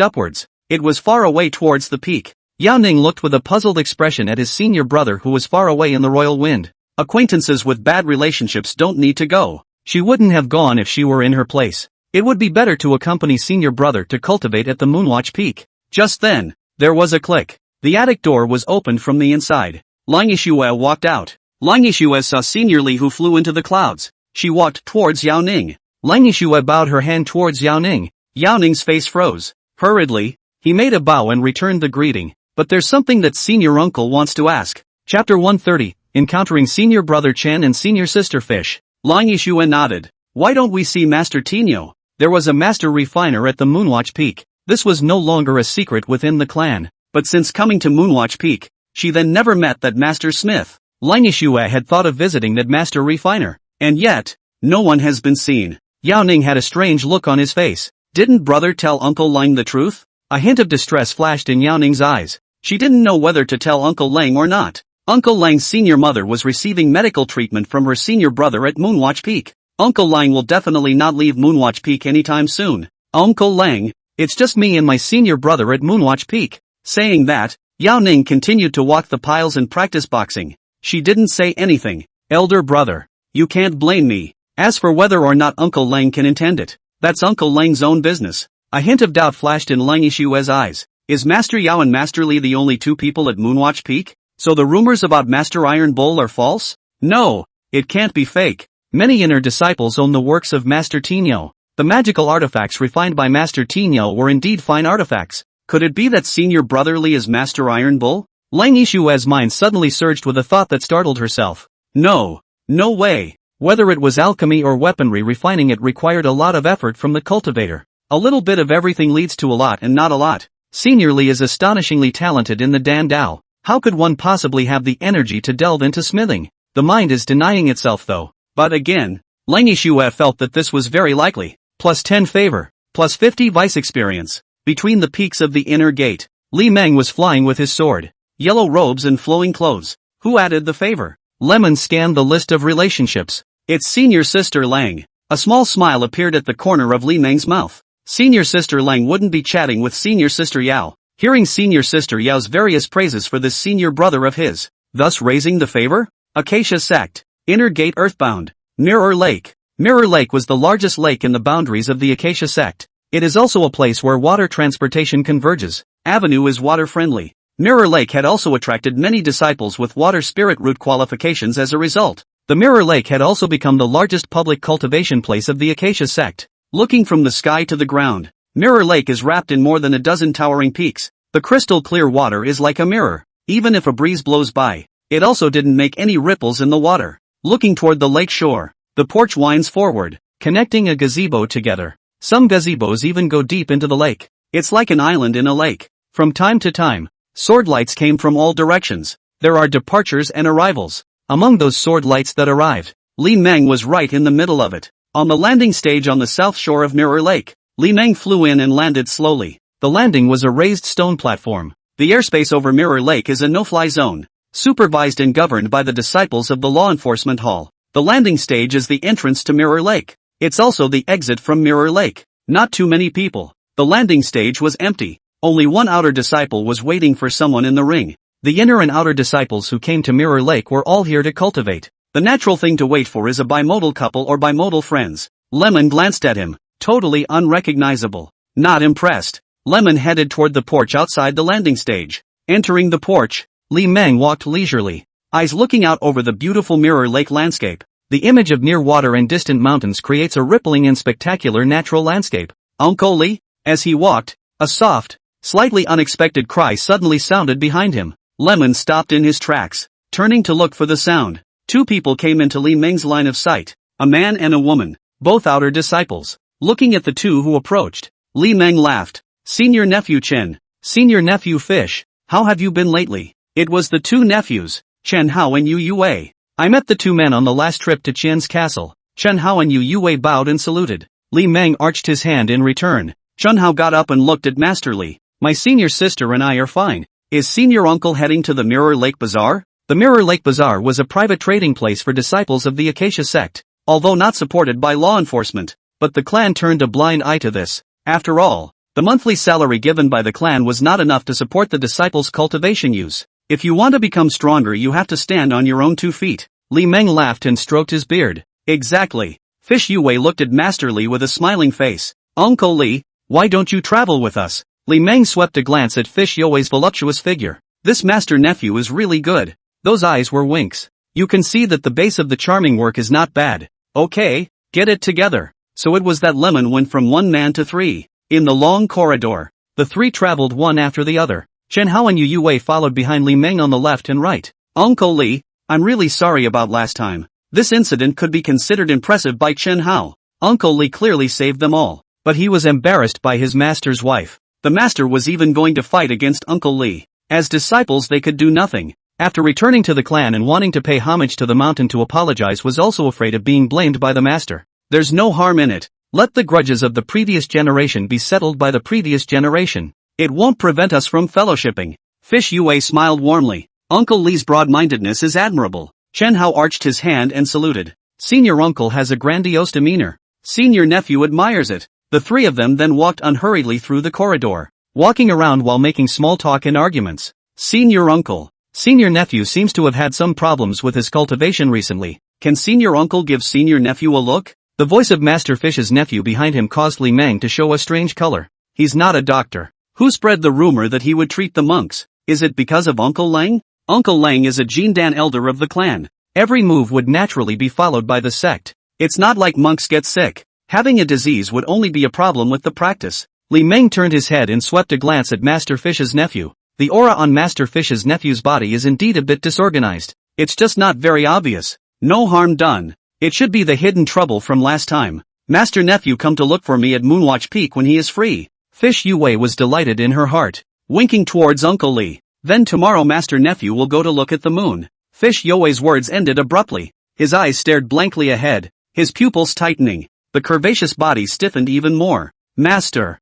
upwards. It was far away towards the peak. Yao Ning looked with a puzzled expression at his senior brother who was far away in the royal wind. Acquaintances with bad relationships don't need to go. She wouldn't have gone if she were in her place. It would be better to accompany senior brother to cultivate at the Moonwatch Peak. Just then, there was a click. The attic door was opened from the inside. Lang Yishue walked out. Lang Yishue saw Senior Li who flew into the clouds. She walked towards Yao Ning. Lang Yishue bowed her hand towards Yao Ning. Yao Ning's face froze. Hurriedly, he made a bow and returned the greeting. But there's something that senior uncle wants to ask. Chapter 130, Encountering Senior Brother Chen and Senior Sister Fish. Lang Yishue nodded. Why don't we see Master Tino? There was a master refiner at the Moonwatch Peak. This was no longer a secret within the clan. But since coming to Moonwatch Peak, she then never met that Master Smith. Lang Yishue had thought of visiting that master refiner. And yet, no one has been seen. Yao Ning had a strange look on his face. Didn't brother tell Uncle Lang the truth? A hint of distress flashed in Yao Ning's eyes. She didn't know whether to tell Uncle Lang or not. Uncle Lang's senior mother was receiving medical treatment from her senior brother at Moonwatch Peak. Uncle Lang will definitely not leave Moonwatch Peak anytime soon. Uncle Lang, it's just me and my senior brother at Moonwatch Peak. Saying that, Yao Ning continued to walk the piles and practice boxing. She didn't say anything. Elder brother, you can't blame me. As for whether or not Uncle Lang can intend it, that's Uncle Lang's own business. A hint of doubt flashed in Lang Yishue's eyes. Is Master Yao and Master Li the only two people at Moonwatch Peak? So the rumors about Master Iron Bull are false? No, it can't be fake. Many inner disciples own the works of Master Tinyo. The magical artifacts refined by Master Tinyo were indeed fine artifacts. Could it be that senior brother Li is Master Iron Bull? Lang Yishue's mind suddenly surged with a thought that startled herself. No way. Whether it was alchemy or weaponry, refining it required a lot of effort from the cultivator. A little bit of everything leads to a lot and not a lot. Senior Li is astonishingly talented in the Dan Dao. How could one possibly have the energy to delve into smithing? The mind is denying itself though. But again, Lang Yishue felt that this was very likely. Plus 10 favor. Plus 50 vice experience. Between the peaks of the inner gate, Li Meng was flying with his sword, yellow robes and flowing clothes. Who added the favor? Lemon scanned the list of relationships. It's senior sister Lang. A small smile appeared at the corner of Li Meng's mouth. Senior sister Lang wouldn't be chatting with senior sister Yao. Hearing senior sister Yao's various praises for this senior brother of his, thus raising the favor? Acacia Sect. Inner Gate Earthbound. Mirror Lake. Mirror Lake was the largest lake in the boundaries of the Acacia Sect. It is also a place where water transportation converges. Avenue is water-friendly. Mirror Lake had also attracted many disciples with water spirit root qualifications as a result. The Mirror Lake had also become the largest public cultivation place of the Acacia Sect. Looking from the sky to the ground, Mirror Lake is wrapped in more than a dozen towering peaks. The crystal clear water is like a mirror. Even if a breeze blows by, it also didn't make any ripples in the water. Looking toward the lake shore, the porch winds forward, connecting a gazebo together. Some gazebos even go deep into the lake. It's like an island in a lake. From time to time, sword lights came from all directions. There are departures and arrivals. Among those sword lights that arrived, Li Meng was right in the middle of it. On the landing stage on the south shore of Mirror Lake, Li Meng flew in and landed slowly. The landing was a raised stone platform. The airspace over Mirror Lake is a no-fly zone, supervised and governed by the disciples of the Law Enforcement Hall. The landing stage is the entrance to Mirror Lake. It's also the exit from Mirror Lake. Not too many people. The landing stage was empty. Only one outer disciple was waiting for someone in the ring. The inner and outer disciples who came to Mirror Lake were all here to cultivate. The natural thing to wait for is a bimodal couple or bimodal friends. Lemon glanced at him, totally unrecognizable. Not impressed. Lemon headed toward the porch outside the landing stage. Entering the porch, Li Meng walked leisurely, eyes looking out over the beautiful Mirror Lake landscape. The image of near water and distant mountains creates a rippling and spectacular natural landscape. Uncle Li? As he walked, a soft, slightly unexpected cry suddenly sounded behind him. Lemon stopped in his tracks, turning to look for the sound. Two people came into Li Meng's line of sight, a man and a woman, both outer disciples. Looking at the two who approached, Li Meng laughed. Senior nephew Chen, senior nephew Fish, how have you been lately? It was the two nephews, Chen Hao and Yu Yue. I met the two men on the last trip to Chen's castle. Chen Hao and Yu Yue bowed and saluted. Li Meng arched his hand in return. Chen Hao got up and looked at Master Li. My senior sister and I are fine. Is senior uncle heading to the Mirror Lake Bazaar? The Mirror Lake Bazaar was a private trading place for disciples of the Acacia Sect, although not supported by law enforcement, but the clan turned a blind eye to this. After all, the monthly salary given by the clan was not enough to support the disciples' cultivation use. If you want to become stronger, you have to stand on your own 2 feet. Li Meng laughed and stroked his beard. Exactly. Fish Yue looked at Master Li with a smiling face. Uncle Li, why don't you travel with us? Li Meng swept a glance at Fish Yue's voluptuous figure. This master nephew is really good. Those eyes were winks. You can see that the base of the charming work is not bad. Okay, get it together. So it was that Lemon went from 1 man to 3. In the long corridor, the 3 traveled one after the other. Chen Hao and Yu Yue followed behind Li Meng on the left and right. Uncle Li, I'm really sorry about last time. This incident could be considered impressive by Chen Hao. Uncle Li clearly saved them all, but he was embarrassed by his master's wife. The master was even going to fight against Uncle Li. As disciples they could do nothing. After returning to the clan and wanting to pay homage to the mountain to apologize, was also afraid of being blamed by the master. There's no harm in it. Let the grudges of the previous generation be settled by the previous generation. It won't prevent us from fellowshipping. Fish Yue smiled warmly. Uncle Li's broad-mindedness is admirable. Chen Hao arched his hand and saluted. Senior uncle has a grandiose demeanor. Senior nephew admires it. The 3 of them then walked unhurriedly through the corridor, walking around while making small talk and arguments. Senior uncle. Senior nephew seems to have had some problems with his cultivation recently. Can senior uncle give senior nephew a look? The voice of Master Fish's nephew behind him caused Li Meng to show a strange color. He's not a doctor. Who spread the rumor that he would treat the monks? Is it because of Uncle Lang? Uncle Lang is a Jindan elder of the clan. Every move would naturally be followed by the sect. It's not like monks get sick. Having a disease would only be a problem with the practice. Li Meng turned his head and swept a glance at Master Fish's nephew. The aura on Master Fish's nephew's body is indeed a bit disorganized. It's just not very obvious. No harm done. It should be the hidden trouble from last time. Master nephew come to look for me at Moonwatch Peak when he is free. Fish Yue was delighted in her heart, winking towards Uncle Li. Then tomorrow Master nephew will go to look at the moon. Fish Yue's words ended abruptly. His eyes stared blankly ahead, his pupils tightening. The curvaceous body stiffened even more. Master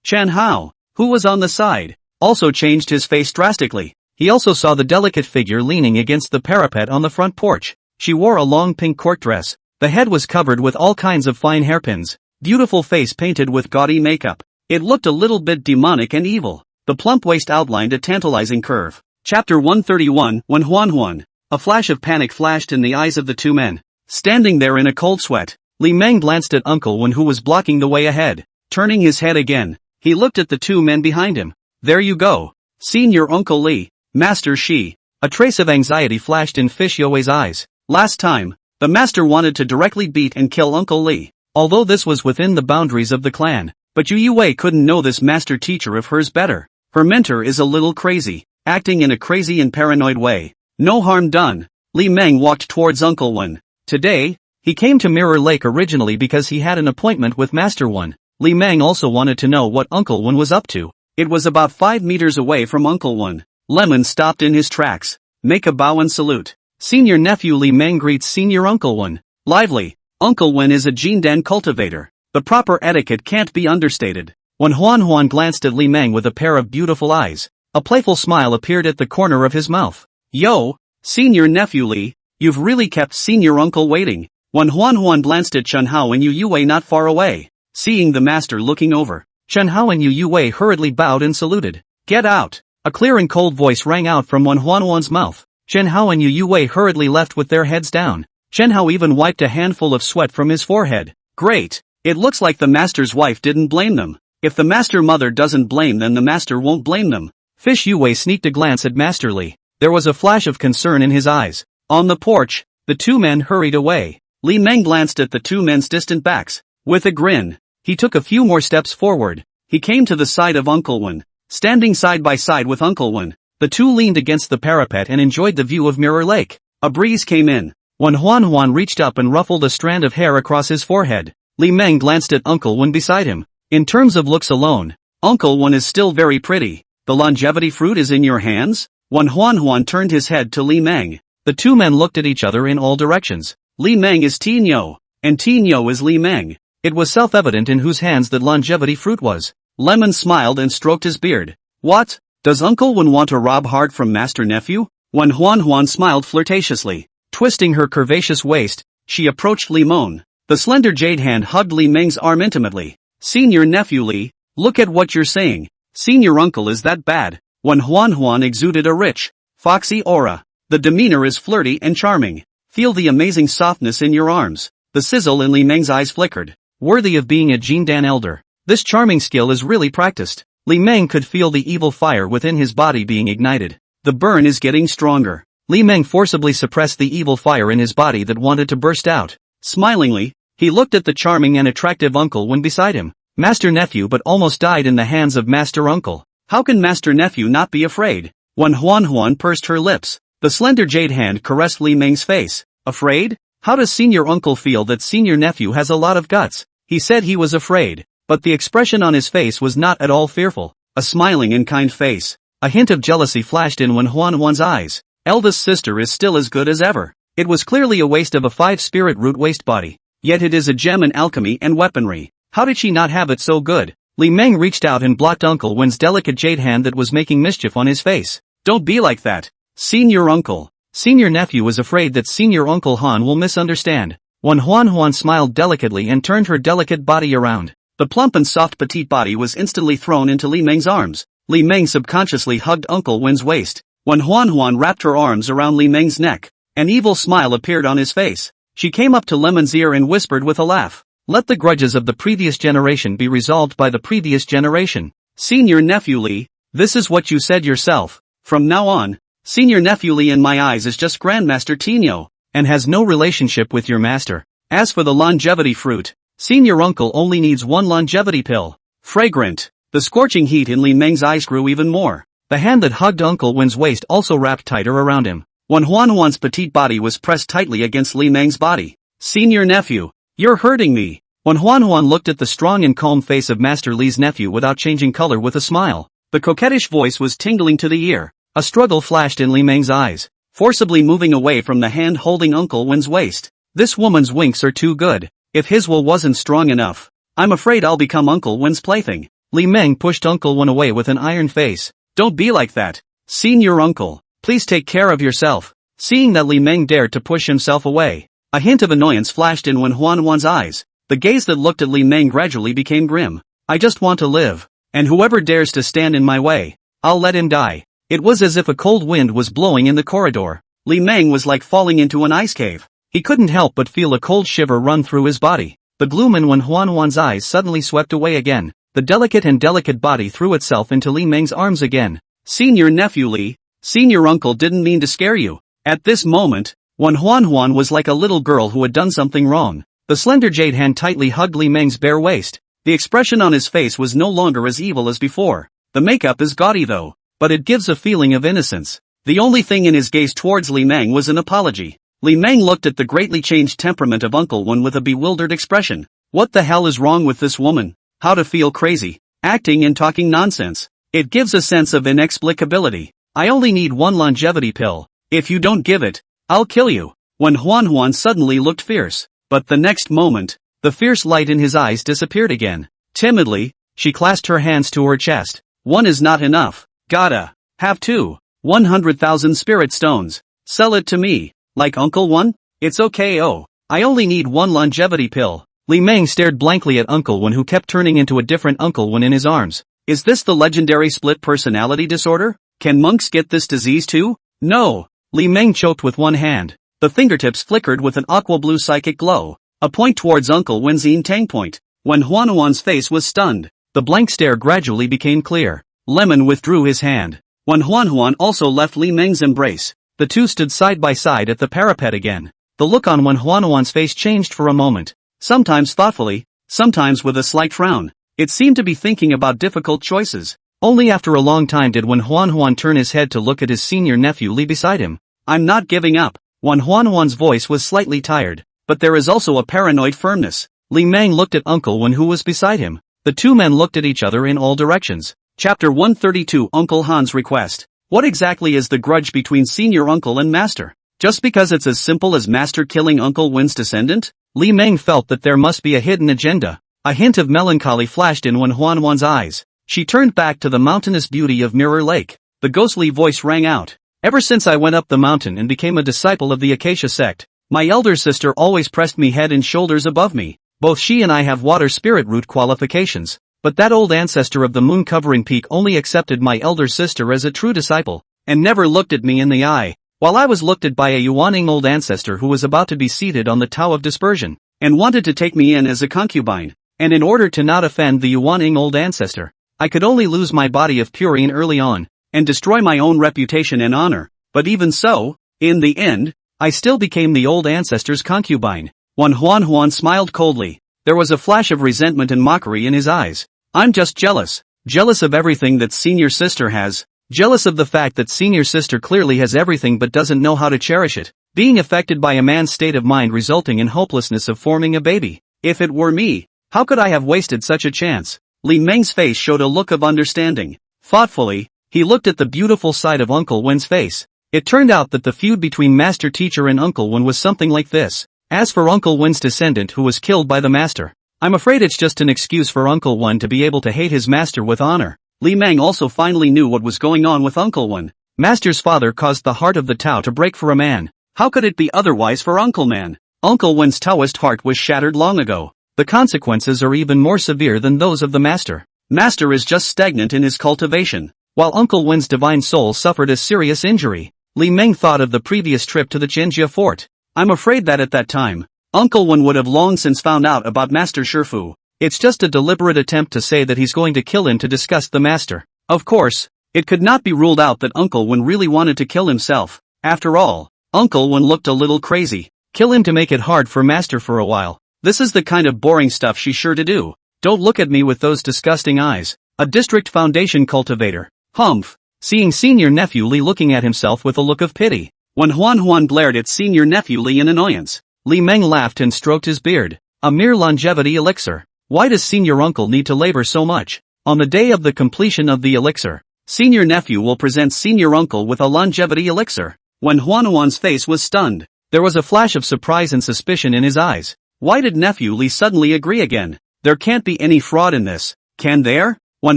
Chen Hao, who was on the side, also changed his face drastically. He also saw the delicate figure leaning against the parapet on the front porch. She wore a long pink court dress. The head was covered with all kinds of fine hairpins. Beautiful face painted with gaudy makeup. It looked a little bit demonic and evil. The plump waist outlined a tantalizing curve. Chapter 131, Huan. A flash of panic flashed in the eyes of the two men. Standing there in a cold sweat, Li Meng glanced at Uncle Wen, who was blocking the way ahead. Turning his head again, he looked at the two men behind him. There you go. Senior Uncle Li, Master Shi. A trace of anxiety flashed in Fish Yue's eyes. Last time, the master wanted to directly beat and kill Uncle Li. Although this was within the boundaries of the clan, but Yu Yue couldn't know this master teacher of hers better. Her mentor is a little crazy, acting in a crazy and paranoid way. No harm done. Li Meng walked towards Uncle Wen. Today, he came to Mirror Lake originally because he had an appointment with Master Wen. Li Meng also wanted to know what Uncle Wen was up to. It was about 5 meters away from Uncle Wen. Lemon stopped in his tracks. Make a bow and salute. Senior nephew Li Meng greets Senior Uncle Wen. Lively. Uncle Wen is a Jindan cultivator. The proper etiquette can't be understated. When Huan glanced at Li Meng with a pair of beautiful eyes, a playful smile appeared at the corner of his mouth. Yo, Senior nephew Li, you've really kept Senior Uncle waiting. When Huan glanced at Chen Hao and Yu Yue not far away. Seeing the master looking over, Chen Hao and Yu Yue hurriedly bowed and saluted. Get out! A clear and cold voice rang out from Huan's mouth. Chen Hao and Yu Yue hurriedly left with their heads down. Chen Hao even wiped a handful of sweat from his forehead. Great! It looks like the master's wife didn't blame them. If the master mother doesn't blame, then the master won't blame them. Fish Yue sneaked a glance at Master Li. There was a flash of concern in his eyes. On the porch, the two men hurried away. Li Meng glanced at the two men's distant backs. With a grin, he took a few more steps forward. He came to the side of Uncle Wen. Standing side by side with Uncle Wen, the two leaned against the parapet and enjoyed the view of Mirror Lake. A breeze came in. When Huan reached up and ruffled a strand of hair across his forehead, Li Meng glanced at Uncle Wen beside him. In terms of looks alone, Uncle Wen is still very pretty. The longevity fruit is in your hands? When Huan turned his head to Li Meng, the two men looked at each other in all directions. Li Meng is Tinyo, and Tinyo is Li Meng. It was self-evident in whose hands that longevity fruit was. Lemon smiled and stroked his beard. What? Does Uncle Wen want to rob hard from Master Nephew? When Huan smiled flirtatiously, twisting her curvaceous waist, she approached Li Mon. The slender jade hand hugged Li Meng's arm intimately. Senior nephew Li, look at what you're saying. Senior uncle is that bad? When Huan exuded a rich, foxy aura. The demeanor is flirty and charming. Feel the amazing softness in your arms. The sizzle in Li Meng's eyes flickered. Worthy of being a Jindan elder. This charming skill is really practiced. Li Meng could feel the evil fire within his body being ignited. The burn is getting stronger. Li Meng forcibly suppressed the evil fire in his body that wanted to burst out. Smilingly, he looked at the charming and attractive Uncle Wen beside him. Master Nephew but almost died in the hands of Master Uncle. How can Master Nephew not be afraid? When Huan pursed her lips, the slender jade hand caressed Li Meng's face. Afraid? How does Senior Uncle feel that Senior Nephew has a lot of guts? He said he was afraid, but the expression on his face was not at all fearful. A smiling and kind face. A hint of jealousy flashed in when Huan's eyes. Eldest sister is still as good as ever. It was clearly a waste of a 5-spirit root waste body. Yet it is a gem in alchemy and weaponry. How did she not have it so good? Li Meng reached out and blocked Uncle Wen's delicate jade hand that was making mischief on his face. Don't be like that. Senior Uncle. Senior Nephew is afraid that Senior Uncle Han will misunderstand. When Huan smiled delicately and turned her delicate body around, the plump and soft petite body was instantly thrown into Li Meng's arms. Li Meng subconsciously hugged Uncle Wen's waist. When Huan wrapped her arms around Li Meng's neck, an evil smile appeared on his face. She came up to Lemon's ear and whispered with a laugh. Let the grudges of the previous generation be resolved by the previous generation. Senior Nephew Li, this is what you said yourself. From now on, Senior Nephew Li in my eyes is just Grandmaster Tino, and has no relationship with your master. As for the longevity fruit, Senior Uncle only needs one longevity pill. Fragrant. The scorching heat in Li Meng's eyes grew even more. The hand that hugged Uncle Wen's waist also wrapped tighter around him. Huan's petite body was pressed tightly against Li Meng's body. Senior Nephew, you're hurting me. Huan looked at the strong and calm face of Master Li's nephew without changing color with a smile. The coquettish voice was tingling to the ear. A struggle flashed in Li Meng's eyes, forcibly moving away from the hand holding Uncle Wen's waist. This woman's winks are too good. If his will wasn't strong enough, I'm afraid I'll become Uncle Wen's plaything. Li Meng pushed Uncle Wen away with an iron face. Don't be like that. Senior Uncle, please take care of yourself. Seeing that Li Meng dared to push himself away, a hint of annoyance flashed in Huan's eyes. The gaze that looked at Li Meng gradually became grim. I just want to live, and whoever dares to stand in my way, I'll let him die. It was as if a cold wind was blowing in the corridor. Li Meng was like falling into an ice cave. He couldn't help but feel a cold shiver run through his body. The gloom in Huan's eyes suddenly swept away again. The delicate body threw itself into Li Meng's arms again. Senior Nephew Li, Senior Uncle didn't mean to scare you. At this moment, Huan was like a little girl who had done something wrong. The slender jade hand tightly hugged Li Meng's bare waist. The expression on his face was no longer as evil as before. The makeup is gaudy though, but it gives a feeling of innocence. The only thing in his gaze towards Li Meng was an apology. Li Meng looked at the greatly changed temperament of Uncle Wen with a bewildered expression. What the hell is wrong with this woman? How to feel crazy, acting and talking nonsense. It gives a sense of inexplicability. I only need one longevity pill. If you don't give it, I'll kill you. Huan suddenly looked fierce, but the next moment, the fierce light in his eyes disappeared again. Timidly, she clasped her hands to her chest. One is not enough. Gotta have two. 100,000 spirit stones. Sell it to me. Like Uncle Wen? It's okay. Oh, I only need one longevity pill. Li Meng stared blankly at Uncle Wen, who kept turning into a different Uncle Wen in his arms. Is this the legendary split personality disorder? Can monks get this disease too? No. Li Meng choked with one hand. The fingertips flickered with an aqua blue psychic glow. A point towards Uncle Wen's Tang point. When Huan's face was stunned, the blank stare gradually became clear. Lemon withdrew his hand. When Huan also left Li Meng's embrace, the two stood side by side at the parapet again. The look on Huan's face changed for a moment. Sometimes thoughtfully, sometimes with a slight frown. It seemed to be thinking about difficult choices. Only after a long time did Huan turn his head to look at his senior nephew Li beside him. I'm not giving up. Huan's voice was slightly tired, but there is also a paranoid firmness. Li Meng looked at Uncle Wen, who was beside him. The two men looked at each other in all directions. Chapter 132, Uncle Han's Request. What exactly is the grudge between Senior Uncle and Master? Just because it's as simple as Master killing Uncle Wen's descendant? Li Meng felt that there must be a hidden agenda. A hint of melancholy flashed in Huan's eyes. She turned back to the mountainous beauty of Mirror Lake. The ghostly voice rang out. Ever since I went up the mountain and became a disciple of the Acacia sect, my elder sister always pressed me head and shoulders above me. Both she and I have water spirit root qualifications, but that old ancestor of the moon covering peak only accepted my elder sister as a true disciple, and never looked at me in the eye. While I was looked at by a Yuaning old ancestor who was about to be seated on the Tao of Dispersion, and wanted to take me in as a concubine, and in order to not offend the Yuaning old ancestor, I could only lose my body of purine early on, and destroy my own reputation and honor, but even so, in the end, I still became the old ancestor's concubine. Huan smiled coldly. There was a flash of resentment and mockery in his eyes. I'm just jealous. Jealous of everything that senior sister has. Jealous of the fact that senior sister clearly has everything but doesn't know how to cherish it. Being affected by a man's state of mind resulting in hopelessness of forming a baby. If it were me, how could I have wasted such a chance? Li Meng's face showed a look of understanding. Thoughtfully, he looked at the beautiful side of Uncle Wen's face. It turned out that the feud between Master Teacher and Uncle Wen was something like this. As for Uncle Wen's descendant who was killed by the Master, I'm afraid it's just an excuse for Uncle Wen to be able to hate his master with honor. Li Meng also finally knew what was going on with Uncle Wen. Master's father caused the heart of the Tao to break for a man. How could it be otherwise for Uncle Man? Uncle Wen's Taoist heart was shattered long ago. The consequences are even more severe than those of the Master. Master is just stagnant in his cultivation, while Uncle Wen's divine soul suffered a serious injury. Li Meng thought of the previous trip to the Chenjia fort. I'm afraid that at that time, Uncle Wen would have long since found out about Master Shifu. It's just a deliberate attempt to say that he's going to kill him to disgust the master. Of course, it could not be ruled out that Uncle Wen really wanted to kill himself. After all, Uncle Wen looked a little crazy. Kill him to make it hard for master for a while. This is the kind of boring stuff she's sure to do. Don't look at me with those disgusting eyes. A district foundation cultivator. Humph. Seeing senior nephew Li looking at himself with a look of pity. When Huan blared at senior nephew Li in annoyance, Li Meng laughed and stroked his beard. A mere longevity elixir. Why does senior uncle need to labor so much? On the day of the completion of the elixir, senior nephew will present senior uncle with a longevity elixir. When Huan's face was stunned, there was a flash of surprise and suspicion in his eyes. Why did nephew Li suddenly agree again? There can't be any fraud in this, can there? When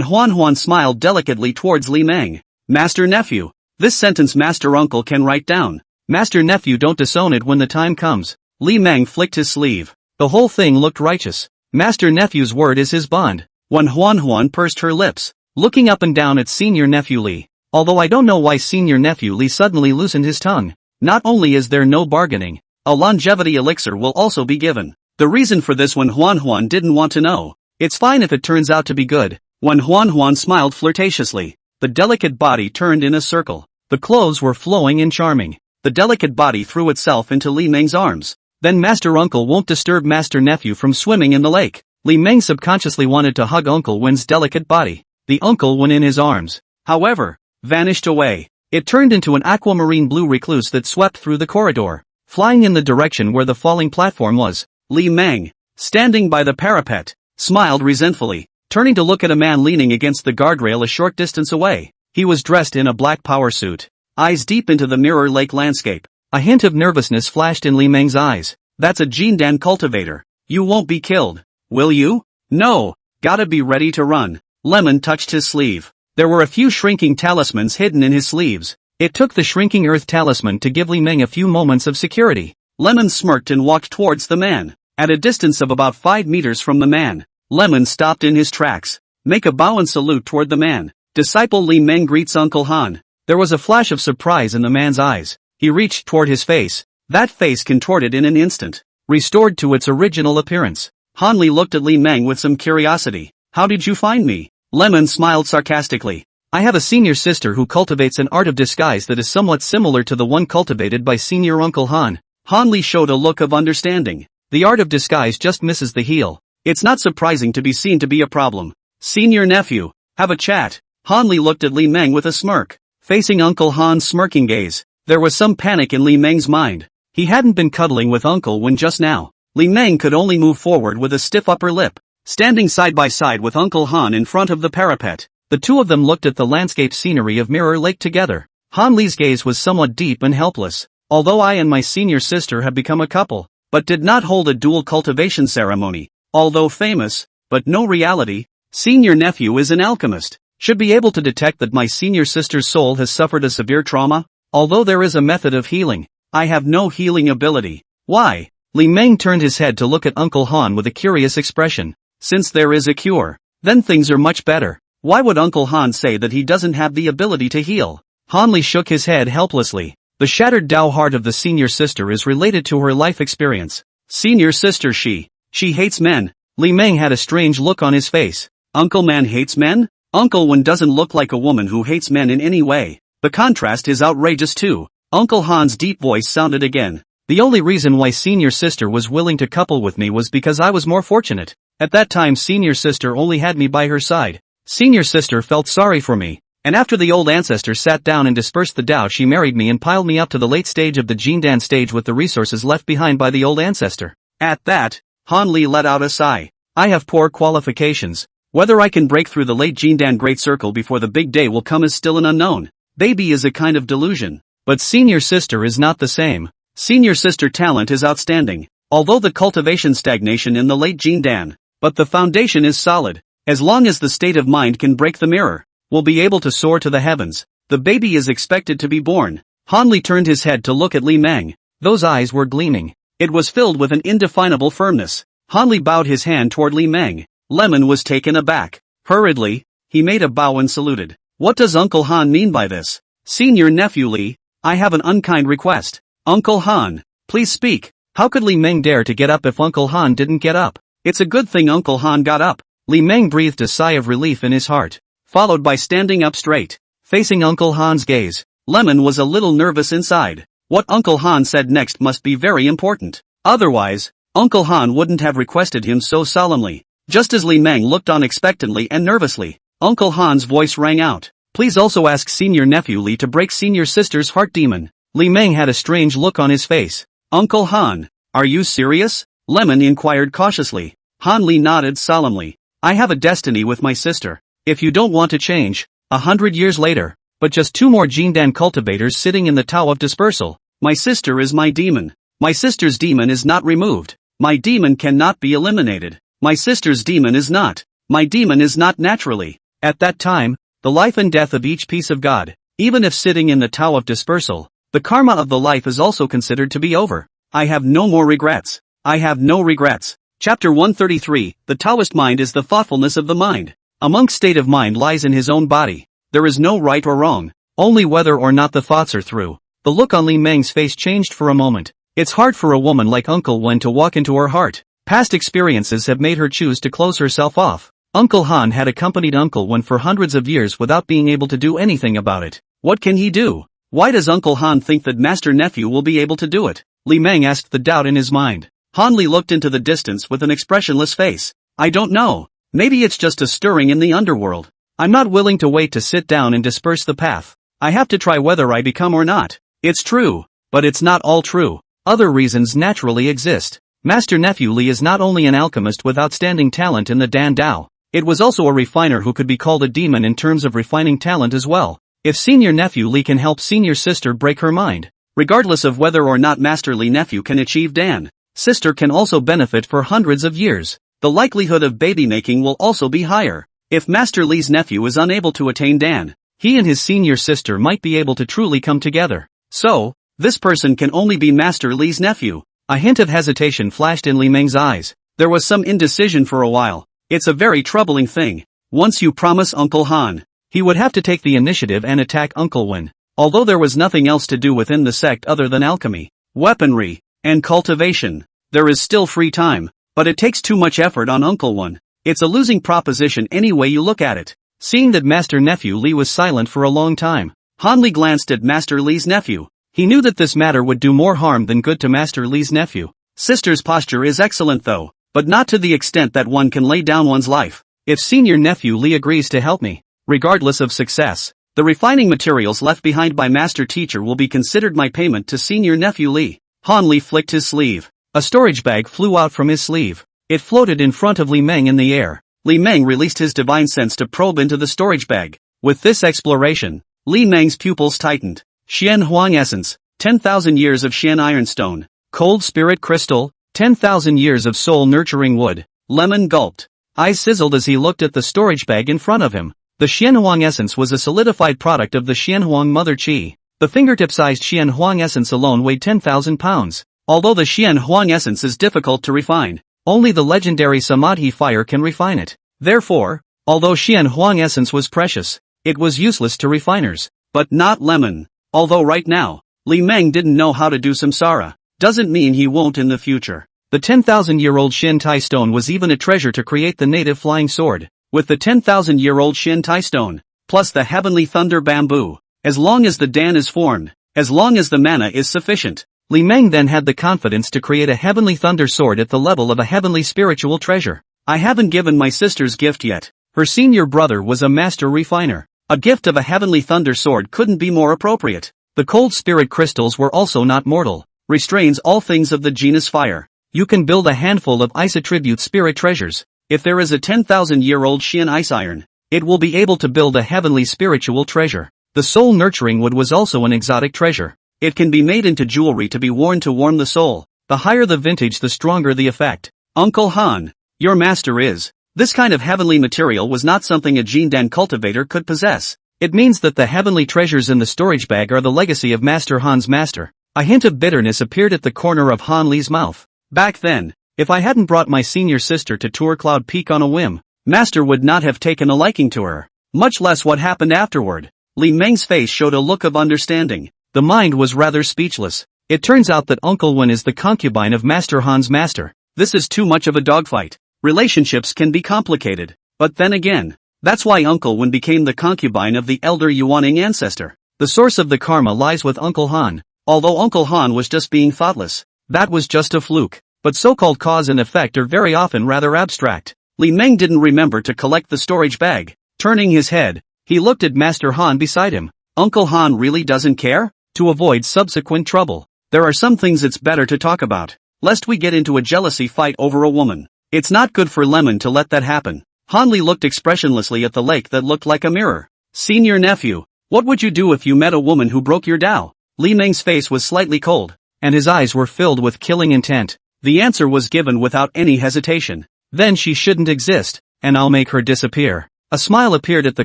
Huan smiled delicately towards Li Meng. Master nephew. This sentence master uncle can write down. Master nephew, don't disown it when the time comes. Li Meng flicked his sleeve. The whole thing looked righteous. Master nephew's word is his bond. When Huan pursed her lips, looking up and down at senior nephew Li. Although I don't know why senior nephew Li suddenly loosened his tongue. Not only is there no bargaining, a longevity elixir will also be given. The reason for this when Huan didn't want to know. It's fine if it turns out to be good. When Huan smiled flirtatiously, the delicate body turned in a circle. The clothes were flowing and charming. The delicate body threw itself into Li Meng's arms. Then master uncle won't disturb master nephew from swimming in the lake. Li Meng subconsciously wanted to hug Uncle Wen's delicate body. The uncle went in his arms, however, vanished away. It turned into an aquamarine blue recluse that swept through the corridor, flying in the direction where the falling platform was. Li Meng, standing by the parapet, smiled resentfully, turning to look at a man leaning against the guardrail a short distance away. He was dressed in a black power suit, eyes deep into the mirror lake landscape. A hint of nervousness flashed in Li Meng's eyes. That's a Jindan cultivator. You won't be killed, will you? No, gotta be ready to run. Lemon touched his sleeve. There were a few shrinking talismans hidden in his sleeves. It took the shrinking earth talisman to give Li Meng a few moments of security. Lemon smirked and walked towards the man. At a distance of about 5 meters from the man, Lemon stopped in his tracks. Make a bow and salute toward the man. Disciple Li Meng greets Uncle Han. There was a flash of surprise in the man's eyes. He reached toward his face. That face contorted in an instant, restored to its original appearance. Han Li looked at Li Meng with some curiosity. How did you find me? Lemon smiled sarcastically. I have a senior sister who cultivates an art of disguise that is somewhat similar to the one cultivated by senior Uncle Han. Han Li showed a look of understanding. The art of disguise just misses the heel. It's not surprising to be seen to be a problem. Senior nephew, have a chat. Han Li looked at Li Meng with a smirk, facing Uncle Han's smirking gaze. There was some panic in Li Meng's mind. He hadn't been cuddling with Uncle Wen just now. Li Meng could only move forward with a stiff upper lip. Standing side by side with Uncle Han in front of the parapet, the two of them looked at the landscape scenery of Mirror Lake together. Han Li's gaze was somewhat deep and helpless. Although I and my senior sister have become a couple, but did not hold a dual cultivation ceremony, although famous, but no reality, senior nephew is an alchemist, should be able to detect that my senior sister's soul has suffered a severe trauma. Although there is a method of healing, I have no healing ability. Why? Li Meng turned his head to look at Uncle Han with a curious expression. Since there is a cure, then things are much better. Why would Uncle Han say that he doesn't have the ability to heal? Han Li shook his head helplessly. The shattered Tao heart of the senior sister is related to her life experience. Senior sister she hates men. Li Meng had a strange look on his face. Uncle Man hates men? Uncle Wen doesn't look like a woman who hates men in any way. The contrast is outrageous too. Uncle Han's deep voice sounded again. The only reason why senior sister was willing to couple with me was because I was more fortunate. At that time senior sister only had me by her side. Senior sister felt sorry for me, and after the old ancestor sat down and dispersed the Tao, she married me and piled me up to the late stage of the Jindan stage with the resources left behind by the old ancestor. At that, Han Li let out a sigh. I have poor qualifications. Whether I can break through the late Jindan Great Circle before the big day will come is still an unknown. Baby is a kind of delusion. But senior sister is not the same. Senior sister talent is outstanding, although the cultivation stagnation in the late Jindan. But the foundation is solid. As long as the state of mind can break the mirror, we'll be able to soar to the heavens. The baby is expected to be born. Han Li turned his head to look at Li Meng. Those eyes were gleaming. It was filled with an indefinable firmness. Han Li bowed his hand toward Li Meng. Lemon was taken aback. Hurriedly, he made a bow and saluted. What does Uncle Han mean by this? Senior nephew Li, I have an unkind request. Uncle Han, please speak. How could Li Meng dare to get up if Uncle Han didn't get up? It's a good thing Uncle Han got up. Li Meng breathed a sigh of relief in his heart, followed by standing up straight, facing Uncle Han's gaze. Lemon was a little nervous inside. What Uncle Han said next must be very important. Otherwise, Uncle Han wouldn't have requested him so solemnly. Just as Li Meng looked on expectantly and nervously, Uncle Han's voice rang out. Please also ask senior nephew Li to break senior sister's heart demon. Li Meng had a strange look on his face. Uncle Han, are you serious? Lemon inquired cautiously. Han Li nodded solemnly. I have a destiny with my sister. If you don't want to change, 100 years later, but just 2 more Jindan cultivators sitting in the Tao of Dispersal. My sister is my demon. My sister's demon is not removed. My demon cannot be eliminated. My sister's demon is not. My demon is not naturally. At that time, the life and death of each piece of God, even if sitting in the Tao of Dispersal, the karma of the life is also considered to be over. I have no more regrets. I have no regrets. Chapter 133, The Taoist mind is the thoughtfulness of the mind. A monk's state of mind lies in his own body. There is no right or wrong, only whether or not the thoughts are through. The look on Li Meng's face changed for a moment. It's hard for a woman like Uncle Wen to walk into her heart. Past experiences have made her choose to close herself off. Uncle Han had accompanied Uncle Wen for hundreds of years without being able to do anything about it. What can he do? Why does Uncle Han think that Master Nephew will be able to do it? Li Meng asked the doubt in his mind. Han Li looked into the distance with an expressionless face. I don't know. Maybe it's just a stirring in the underworld. I'm not willing to wait to sit down and disperse the path. I have to try whether I become or not. It's true, but it's not all true. Other reasons naturally exist. Master Nephew Li is not only an alchemist with outstanding talent in the Dan Dao, it was also a refiner who could be called a demon in terms of refining talent as well. If Senior Nephew Li can help Senior Sister break her mind, regardless of whether or not Master Li Nephew can achieve Dan, Sister can also benefit for hundreds of years. The likelihood of baby making will also be higher. If Master Li's nephew is unable to attain Dan, he and his senior sister might be able to truly come together. So, this person can only be Master Li's nephew. A hint of hesitation flashed in Li Meng's eyes. There was some indecision for a while. It's a very troubling thing. Once you promise Uncle Han, he would have to take the initiative and attack Uncle Wen. Although there was nothing else to do within the sect other than alchemy, weaponry, and cultivation, there is still free time, but it takes too much effort on Uncle Wen. It's a losing proposition any way you look at it. Seeing that Master Nephew Li was silent for a long time, Han Li glanced at Master Li's nephew. He knew that this matter would do more harm than good to Master Li's nephew. Sister's posture is excellent though, but not to the extent that one can lay down one's life. If Senior Nephew Li agrees to help me, regardless of success, the refining materials left behind by Master Teacher will be considered my payment to Senior Nephew Li. Han Li flicked his sleeve. A storage bag flew out from his sleeve. It floated in front of Li Meng in the air. Li Meng released his divine sense to probe into the storage bag. With this exploration, Li Meng's pupils tightened. Xian Huang Essence, 10,000 years of Xian Ironstone. Cold Spirit Crystal, 10,000 years of Soul Nurturing Wood. Lemon gulped. Eyes sizzled as he looked at the storage bag in front of him. The Xian Huang Essence was a solidified product of the Xian Huang Mother Qi. The fingertip-sized Xian Huang Essence alone weighed 10,000 pounds. Although the Xian Huang Essence is difficult to refine, only the legendary Samadhi fire can refine it. Therefore, although Xian Huang Essence was precious, it was useless to refiners. But not lemon. Although right now, Li Meng didn't know how to do samsara, doesn't mean he won't in the future. The 10,000-year-old Xian Tai stone was even a treasure to create the native flying sword. With the 10,000-year-old Xian Tai stone, plus the heavenly thunder bamboo, as long as the Dan is formed, as long as the mana is sufficient, Li Meng then had the confidence to create a heavenly thunder sword at the level of a heavenly spiritual treasure. I haven't given my sister's gift yet. Her senior brother was a master refiner. A gift of a heavenly thunder sword couldn't be more appropriate. The cold spirit crystals were also not mortal. Restrains all things of the genus fire. You can build a handful of ice attribute spirit treasures. If there is a 10,000-year-old Xian ice iron, it will be able to build a heavenly spiritual treasure. The soul nurturing wood was also an exotic treasure. It can be made into jewelry to be worn to warm the soul. The higher the vintage, the stronger the effect. Uncle Han, your master is. This kind of heavenly material was not something a Jindan cultivator could possess. It means that the heavenly treasures in the storage bag are the legacy of Master Han's master. A hint of bitterness appeared at the corner of Han Li's mouth. Back then, if I hadn't brought my senior sister to tour Cloud Peak on a whim, Master would not have taken a liking to her. Much less what happened afterward. Li Meng's face showed a look of understanding. The mind was rather speechless. It turns out that Uncle Wen is the concubine of Master Han's master. This is too much of a dogfight. relationships can be complicated. But then again, that's why Uncle Wen became the concubine of the elder Yuaning ancestor. The source of the karma lies with Uncle Han. Although Uncle Han was just being thoughtless, that was just a fluke. But so-called cause and effect are very often rather abstract. Li Meng didn't remember to collect the storage bag. Turning his head, he looked at Master Han beside him. Uncle Han really doesn't care? To avoid subsequent trouble, there are some things it's better to talk about, lest we get into a jealousy fight over a woman. It's not good for Lemon to let that happen. Han Li looked expressionlessly at the lake that looked like a mirror. Senior nephew, what would you do if you met a woman who broke your Tao? Li Meng's face was slightly cold, and his eyes were filled with killing intent. The answer was given without any hesitation. Then she shouldn't exist, and I'll make her disappear. A smile appeared at the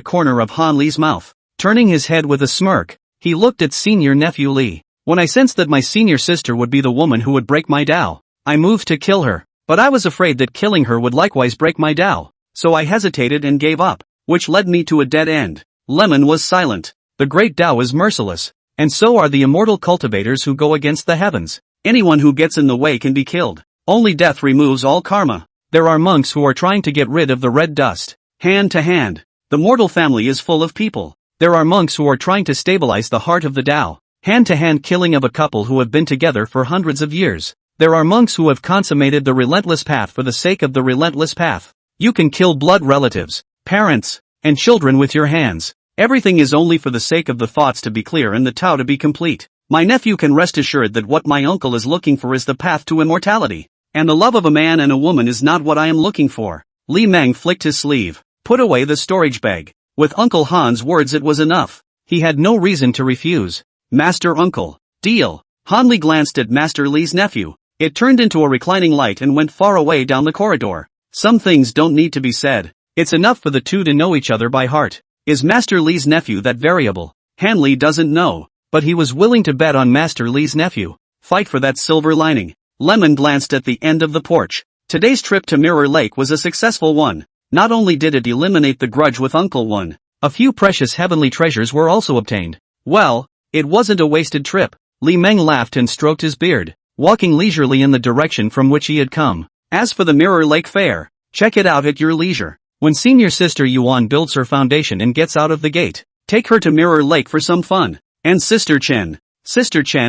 corner of Han Li's mouth. Turning his head with a smirk, he looked at senior nephew Li. When I sensed that my senior sister would be the woman who would break my Tao, I moved to kill her, but I was afraid that killing her would likewise break my Tao. So I hesitated and gave up, which led me to a dead end. Lemon was silent. The great Tao is merciless, and so are the immortal cultivators who go against the heavens. Anyone who gets in the way can be killed. Only death removes all karma. There are monks who are trying to get rid of the red dust. Hand to hand. The mortal family is full of people. There are monks who are trying to stabilize the heart of the Tao. Hand-to-hand killing of a couple who have been together for hundreds of years. There are monks who have consummated the relentless path for the sake of the relentless path. You can kill blood relatives, parents, and children with your hands. Everything is only for the sake of the thoughts to be clear and the Tao to be complete. My nephew can rest assured that what my uncle is looking for is the path to immortality. And the love of a man and a woman is not what I am looking for. Li Meng flicked his sleeve, put away the storage bag. With Uncle Han's words it was enough. He had no reason to refuse. Master Uncle, deal. Han Li glanced at Master Li's nephew. It turned into a reclining light and went far away down the corridor. Some things don't need to be said. It's enough for the two to know each other by heart. Is Master Li's nephew that variable? Han Li doesn't know, but he was willing to bet on Master Li's nephew. Fight for that silver lining. Lemon glanced at the end of the porch. Today's trip to Mirror Lake was a successful one. Not only did it eliminate the grudge with Uncle Wen, a few precious heavenly treasures were also obtained. Well, it wasn't a wasted trip. Li Meng laughed and stroked his beard, walking leisurely in the direction from which he had come. As for the Mirror Lake Fair, check it out at your leisure. When senior sister Yuan builds her foundation and gets out of the gate, take her to Mirror Lake for some fun. And Sister Chen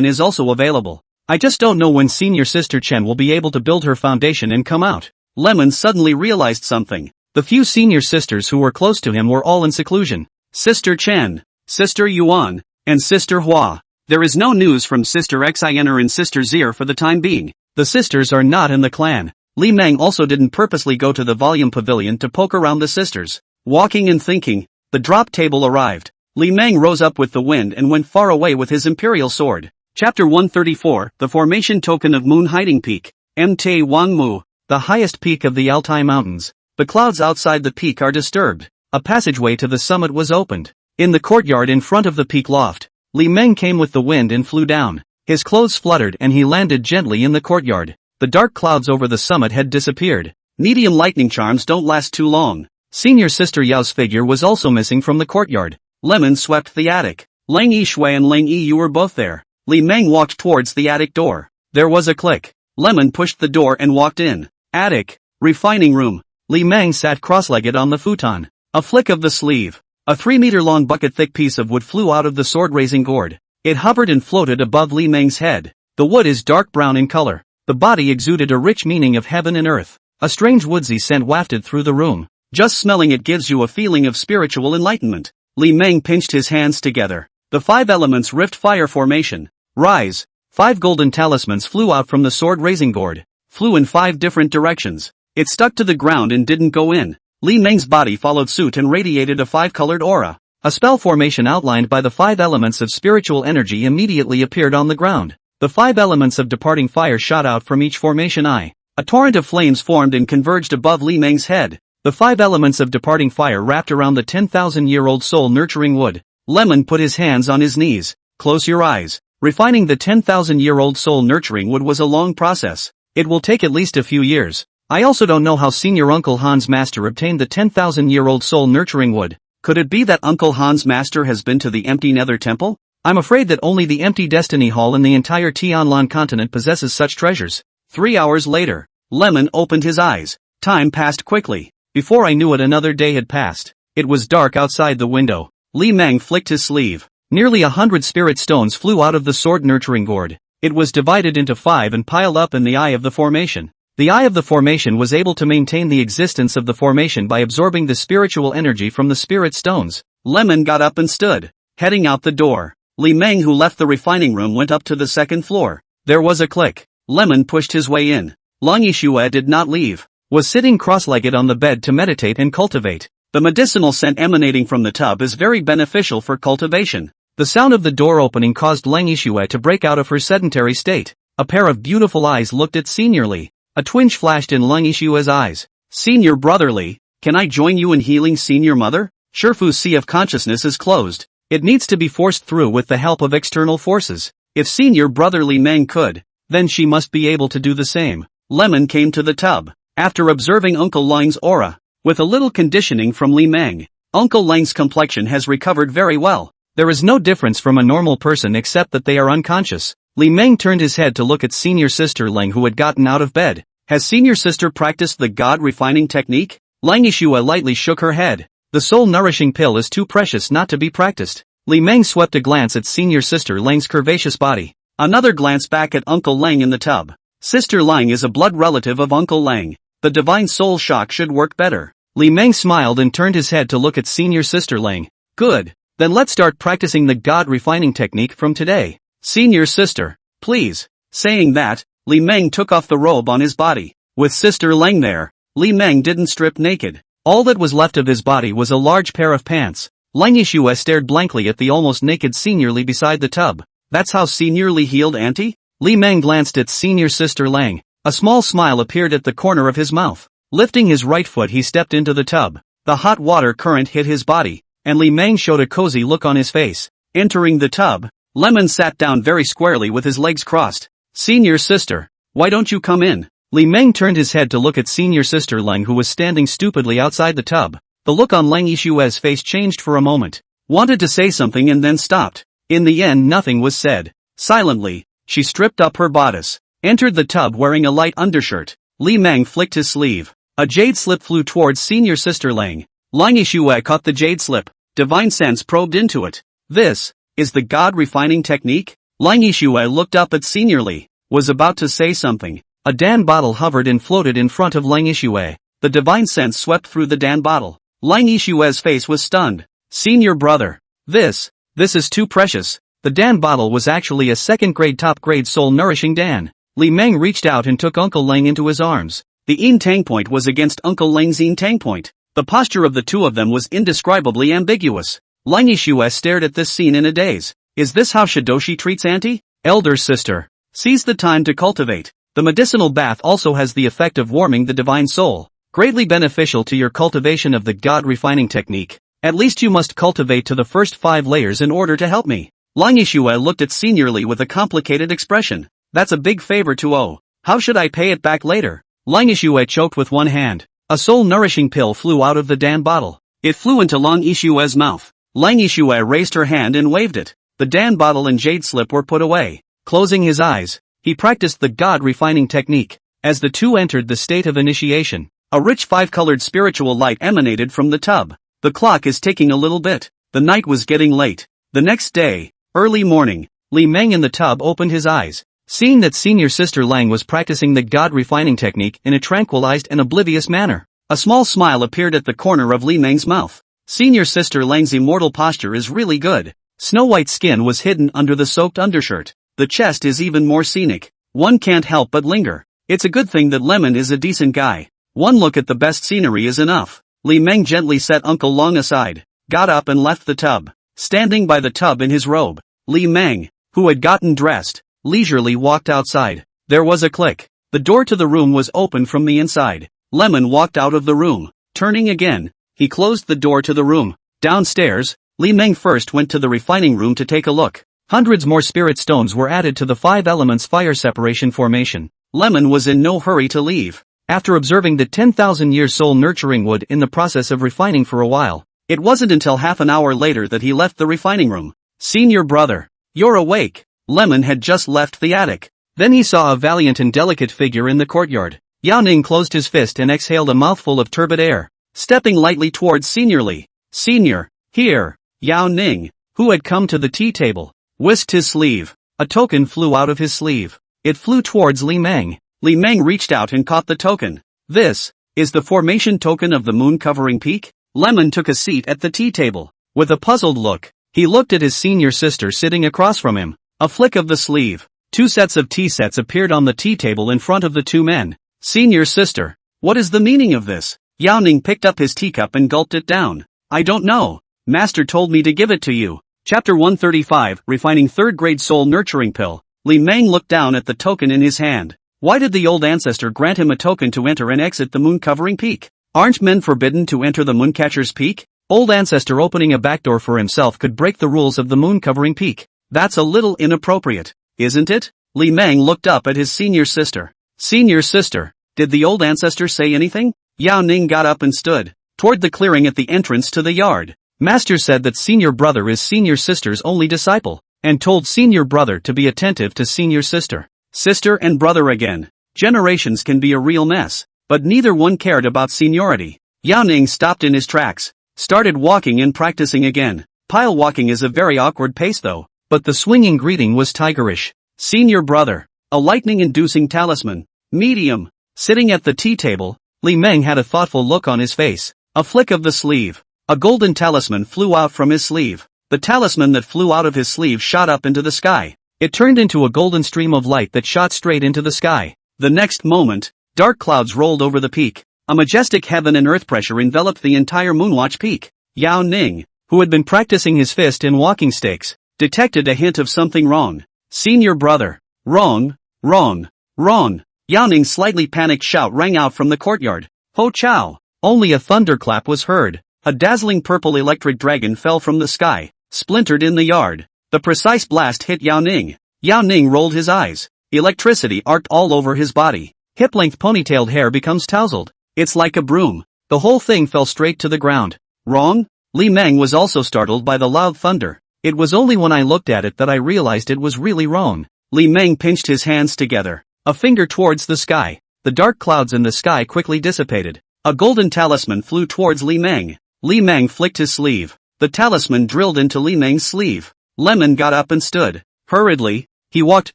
is also available. I just don't know when senior sister Chen will be able to build her foundation and come out. Lemon suddenly realized something. The few senior sisters who were close to him were all in seclusion. Sister Chen, Sister Yuan, and Sister Hua. There is no news from Sister Xiner and Sister Zir for the time being. The sisters are not in the clan. Li Meng also didn't purposely go to the volume pavilion to poke around the sisters. Walking and thinking, the drop table arrived. Li Meng rose up with the wind and went far away with his imperial sword. Chapter 134, The Formation Token of Moon Hiding Peak. Mt. Wangmu, the highest peak of the Altai Mountains. The clouds outside the peak are disturbed. A passageway to the summit was opened. In the courtyard in front of the peak loft, Li Meng came with the wind and flew down. His clothes fluttered and he landed gently in the courtyard. The dark clouds over the summit had disappeared. Medium lightning charms don't last too long. Senior Sister Yao's figure was also missing from the courtyard. Lemon swept the attic. Lang Yishui and Lang Yi were both there. Li Meng walked towards the attic door. There was a click. Lemon pushed the door and walked in. Attic. Refining room. Li Meng sat cross-legged on the futon. A flick of the sleeve. A 3-meter-long bucket-thick piece of wood flew out of the sword-raising gourd. It hovered and floated above Li Meng's head. The wood is dark brown in color. The body exuded a rich meaning of heaven and earth. A strange woodsy scent wafted through the room. Just smelling it gives you a feeling of spiritual enlightenment. Li Meng pinched his hands together. The 5 elements rift fire formation. Rise. 5 golden talismans flew out from the sword-raising gourd. Flew in 5 different directions. It stuck to the ground and didn't go in. Li Meng's body followed suit and radiated a 5-colored aura. A spell formation outlined by the 5 elements of spiritual energy immediately appeared on the ground. The 5 elements of departing fire shot out from each formation eye. A torrent of flames formed and converged above Li Meng's head. The 5 elements of departing fire wrapped around the 10,000-year-old soul-nurturing wood. Lemon put his hands on his knees. Close your eyes. Refining the 10,000-year-old soul-nurturing wood was a long process. It will take at least a few years. I also don't know how Senior Uncle Han's master obtained the 10,000-year-old soul-nurturing wood. Could it be that Uncle Han's master has been to the empty Nether Temple? I'm afraid that only the empty Destiny Hall in the entire Tianlan continent possesses such treasures. 3 hours later, Lemon opened his eyes. Time passed quickly. Before I knew it, another day had passed. It was dark outside the window. Li Meng flicked his sleeve. Nearly 100 spirit stones flew out of the sword nurturing gourd. It was divided into 5 and piled up in the eye of the formation. The eye of the formation was able to maintain the existence of the formation by absorbing the spiritual energy from the spirit stones. Lemon got up and stood, heading out the door. Li Meng, who left the refining room, went up to the second floor. There was a click. Lemon pushed his way in. Lang Yixue did not leave, was sitting cross-legged on the bed to meditate and cultivate. The medicinal scent emanating from the tub is very beneficial for cultivation. The sound of the door opening caused Lang Yixue to break out of her sedentary state. A pair of beautiful eyes looked at Senior Li. A twinge flashed in Lang Yixue's eyes. Senior Brother Li, can I join you in healing Senior Mother? Shifu's sea of consciousness is closed. It needs to be forced through with the help of external forces. If Senior Brother Li Meng could, then she must be able to do the same. Lemon came to the tub. After observing Uncle Lang's aura, with a little conditioning from Li Meng, Uncle Lang's complexion has recovered very well. There is no difference from a normal person except that they are unconscious. Li Meng turned his head to look at Senior Sister Lang, who had gotten out of bed. Has Senior Sister practiced the God refining technique? Lang Yixue lightly shook her head. The soul-nourishing pill is too precious not to be practiced. Li Meng swept a glance at Senior Sister Lang's curvaceous body. Another glance back at Uncle Lang in the tub. Sister Lang is a blood relative of Uncle Lang. The divine soul shock should work better. Li Meng smiled and turned his head to look at Senior Sister Lang. Good. Then let's start practicing the God refining technique from today. Senior Sister, please. Saying that, Li Meng took off the robe on his body. With Sister Lang there, Li Meng didn't strip naked. All that was left of his body was a large pair of pants. Lang Yixue stared blankly at the almost naked Senior Li beside the tub. That's how Senior Li healed Auntie? Li Meng glanced at Senior Sister Lang. A small smile appeared at the corner of his mouth. Lifting his right foot, he stepped into the tub. The hot water current hit his body, and Li Meng showed a cozy look on his face. Entering the tub, Lemon sat down very squarely with his legs crossed. Senior Sister, why don't you come in? Li Meng turned his head to look at Senior Sister Lang, who was standing stupidly outside the tub. The look on Lang Yixue's face changed for a moment. Wanted to say something and then stopped. In the end, nothing was said. Silently, she stripped up her bodice, entered the tub wearing a light undershirt. Li Meng flicked his sleeve. A jade slip flew towards Senior Sister Lang. Lang Yixue caught the jade slip. Divine sense probed into it. This is the God refining technique? Lang Yixue looked up at Senior Li, was about to say something. A Dan bottle hovered and floated in front of Lang Yixue. The divine sense swept through the Dan bottle. Lang Yixue's face was stunned. Senior Brother, this is too precious. The Dan bottle was actually a second-grade top-grade soul-nourishing Dan. Li Meng reached out and took Uncle Lang into his arms. The Yin Tang point was against Uncle Lang's Yin Tang point. The posture of the two of them was indescribably ambiguous. Lang Yixue stared at this scene in a daze. Is this how Shidoshi treats Auntie? Elder sister. Seize the time to cultivate. The medicinal bath also has the effect of warming the divine soul. Greatly beneficial to your cultivation of the God refining technique. At least you must cultivate to the first 5 layers in order to help me. Lang Yixue looked at Senior Li with a complicated expression. That's a big favor to owe. How should I pay it back later? Lang Yixue choked with one hand. A soul-nourishing pill flew out of the Dan bottle. It flew into Lang Yixue's mouth. Lang Yixue raised her hand and waved it. The Dan bottle and jade slip were put away. Closing his eyes, he practiced the God refining technique. As the two entered the state of initiation, a rich 5-colored spiritual light emanated from the tub. The clock is ticking a little bit. The night was getting late. The next day, early morning, Li Meng in the tub opened his eyes. Seeing that Senior Sister Lang was practicing the God refining technique in a tranquilized and oblivious manner, a small smile appeared at the corner of Li Meng's mouth. Senior Sister Lang's immortal posture is really good. Snow-white skin was hidden under the soaked undershirt. The chest is even more scenic. One can't help but linger. It's a good thing that Lemon is a decent guy. One look at the best scenery is enough. Li Meng gently set Uncle Lang aside, got up and left the tub. Standing by the tub in his robe, Li Meng, who had gotten dressed, leisurely walked outside. There was a click. The door to the room was opened from the inside. Lemon walked out of the room. Turning again, he closed the door to the room. Downstairs, Li Meng first went to the refining room to take a look. Hundreds more spirit stones were added to the 5 elements fire separation formation. Lemon was in no hurry to leave. After observing the 10,000-year soul-nurturing wood in the process of refining for a while, it wasn't until half an hour later that he left the refining room. Senior Brother, you're awake. Lemon had just left the attic. Then he saw a valiant and delicate figure in the courtyard. Yao Ning closed his fist and exhaled a mouthful of turbid air, stepping lightly towards Senior Li. Senior, here. Yao Ning, who had come to the tea table, whisked his sleeve. A token flew out of his sleeve. It flew towards Li Meng. Li Meng reached out and caught the token. This is the formation token of the moon covering peak? Lemon took a seat at the tea table. With a puzzled look, he looked at his senior sister sitting across from him. A flick of the sleeve. 2 sets of tea sets appeared on the tea table in front of the 2 men. Senior sister, what is the meaning of this? Yao Ning picked up his teacup and gulped it down. I don't know. Master told me to give it to you. Chapter 135, Refining 3rd Grade Soul Nurturing Pill. Li Meng looked down at the token in his hand. Why did the old ancestor grant him a token to enter and exit the moon-covering peak? Aren't men forbidden to enter the mooncatcher's peak? Old ancestor opening a backdoor for himself could break the rules of the moon-covering peak. That's a little inappropriate, isn't it? Li Meng looked up at his senior sister. Senior sister, did the old ancestor say anything? Yao Ning got up and stood toward the clearing at the entrance to the yard. Master said that senior brother is senior sister's only disciple, and told senior brother to be attentive to senior sister. Sister and brother again. Generations can be a real mess, but neither one cared about seniority. Yao Ning stopped in his tracks, started walking and practicing again. Pile walking is a very awkward pace though, but the swinging greeting was tigerish. Senior brother. A lightning-inducing talisman. Medium. Sitting at the tea table, Li Meng had a thoughtful look on his face. A flick of the sleeve. A golden talisman flew out from his sleeve. The talisman that flew out of his sleeve shot up into the sky. It turned into a golden stream of light that shot straight into the sky. The next moment, dark clouds rolled over the peak. A majestic heaven and earth pressure enveloped the entire Moonwatch peak. Yao Ning, who had been practicing his fist and walking stakes, detected a hint of something wrong. Senior brother. Wrong, wrong, wrong. Yao Ning's slightly panicked shout rang out from the courtyard. Ho Chow. Only a thunderclap was heard. A dazzling purple electric dragon fell from the sky, splintered in the yard. The precise blast hit Yao Ning. Yao Ning rolled his eyes. Electricity arced all over his body. Hip-length ponytailed hair becomes tousled. It's like a broom. The whole thing fell straight to the ground. Wrong? Li Meng was also startled by the loud thunder. It was only when I looked at it that I realized it was really wrong. Li Meng pinched his hands together, a finger towards the sky. The dark clouds in the sky quickly dissipated. A golden talisman flew towards Li Meng. Li Meng flicked his sleeve. The talisman drilled into Li Meng's sleeve. Lemon got up and stood. Hurriedly, he walked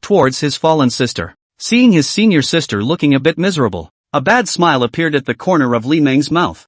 towards his fallen sister. Seeing his senior sister looking a bit miserable, a bad smile appeared at the corner of Li Meng's mouth.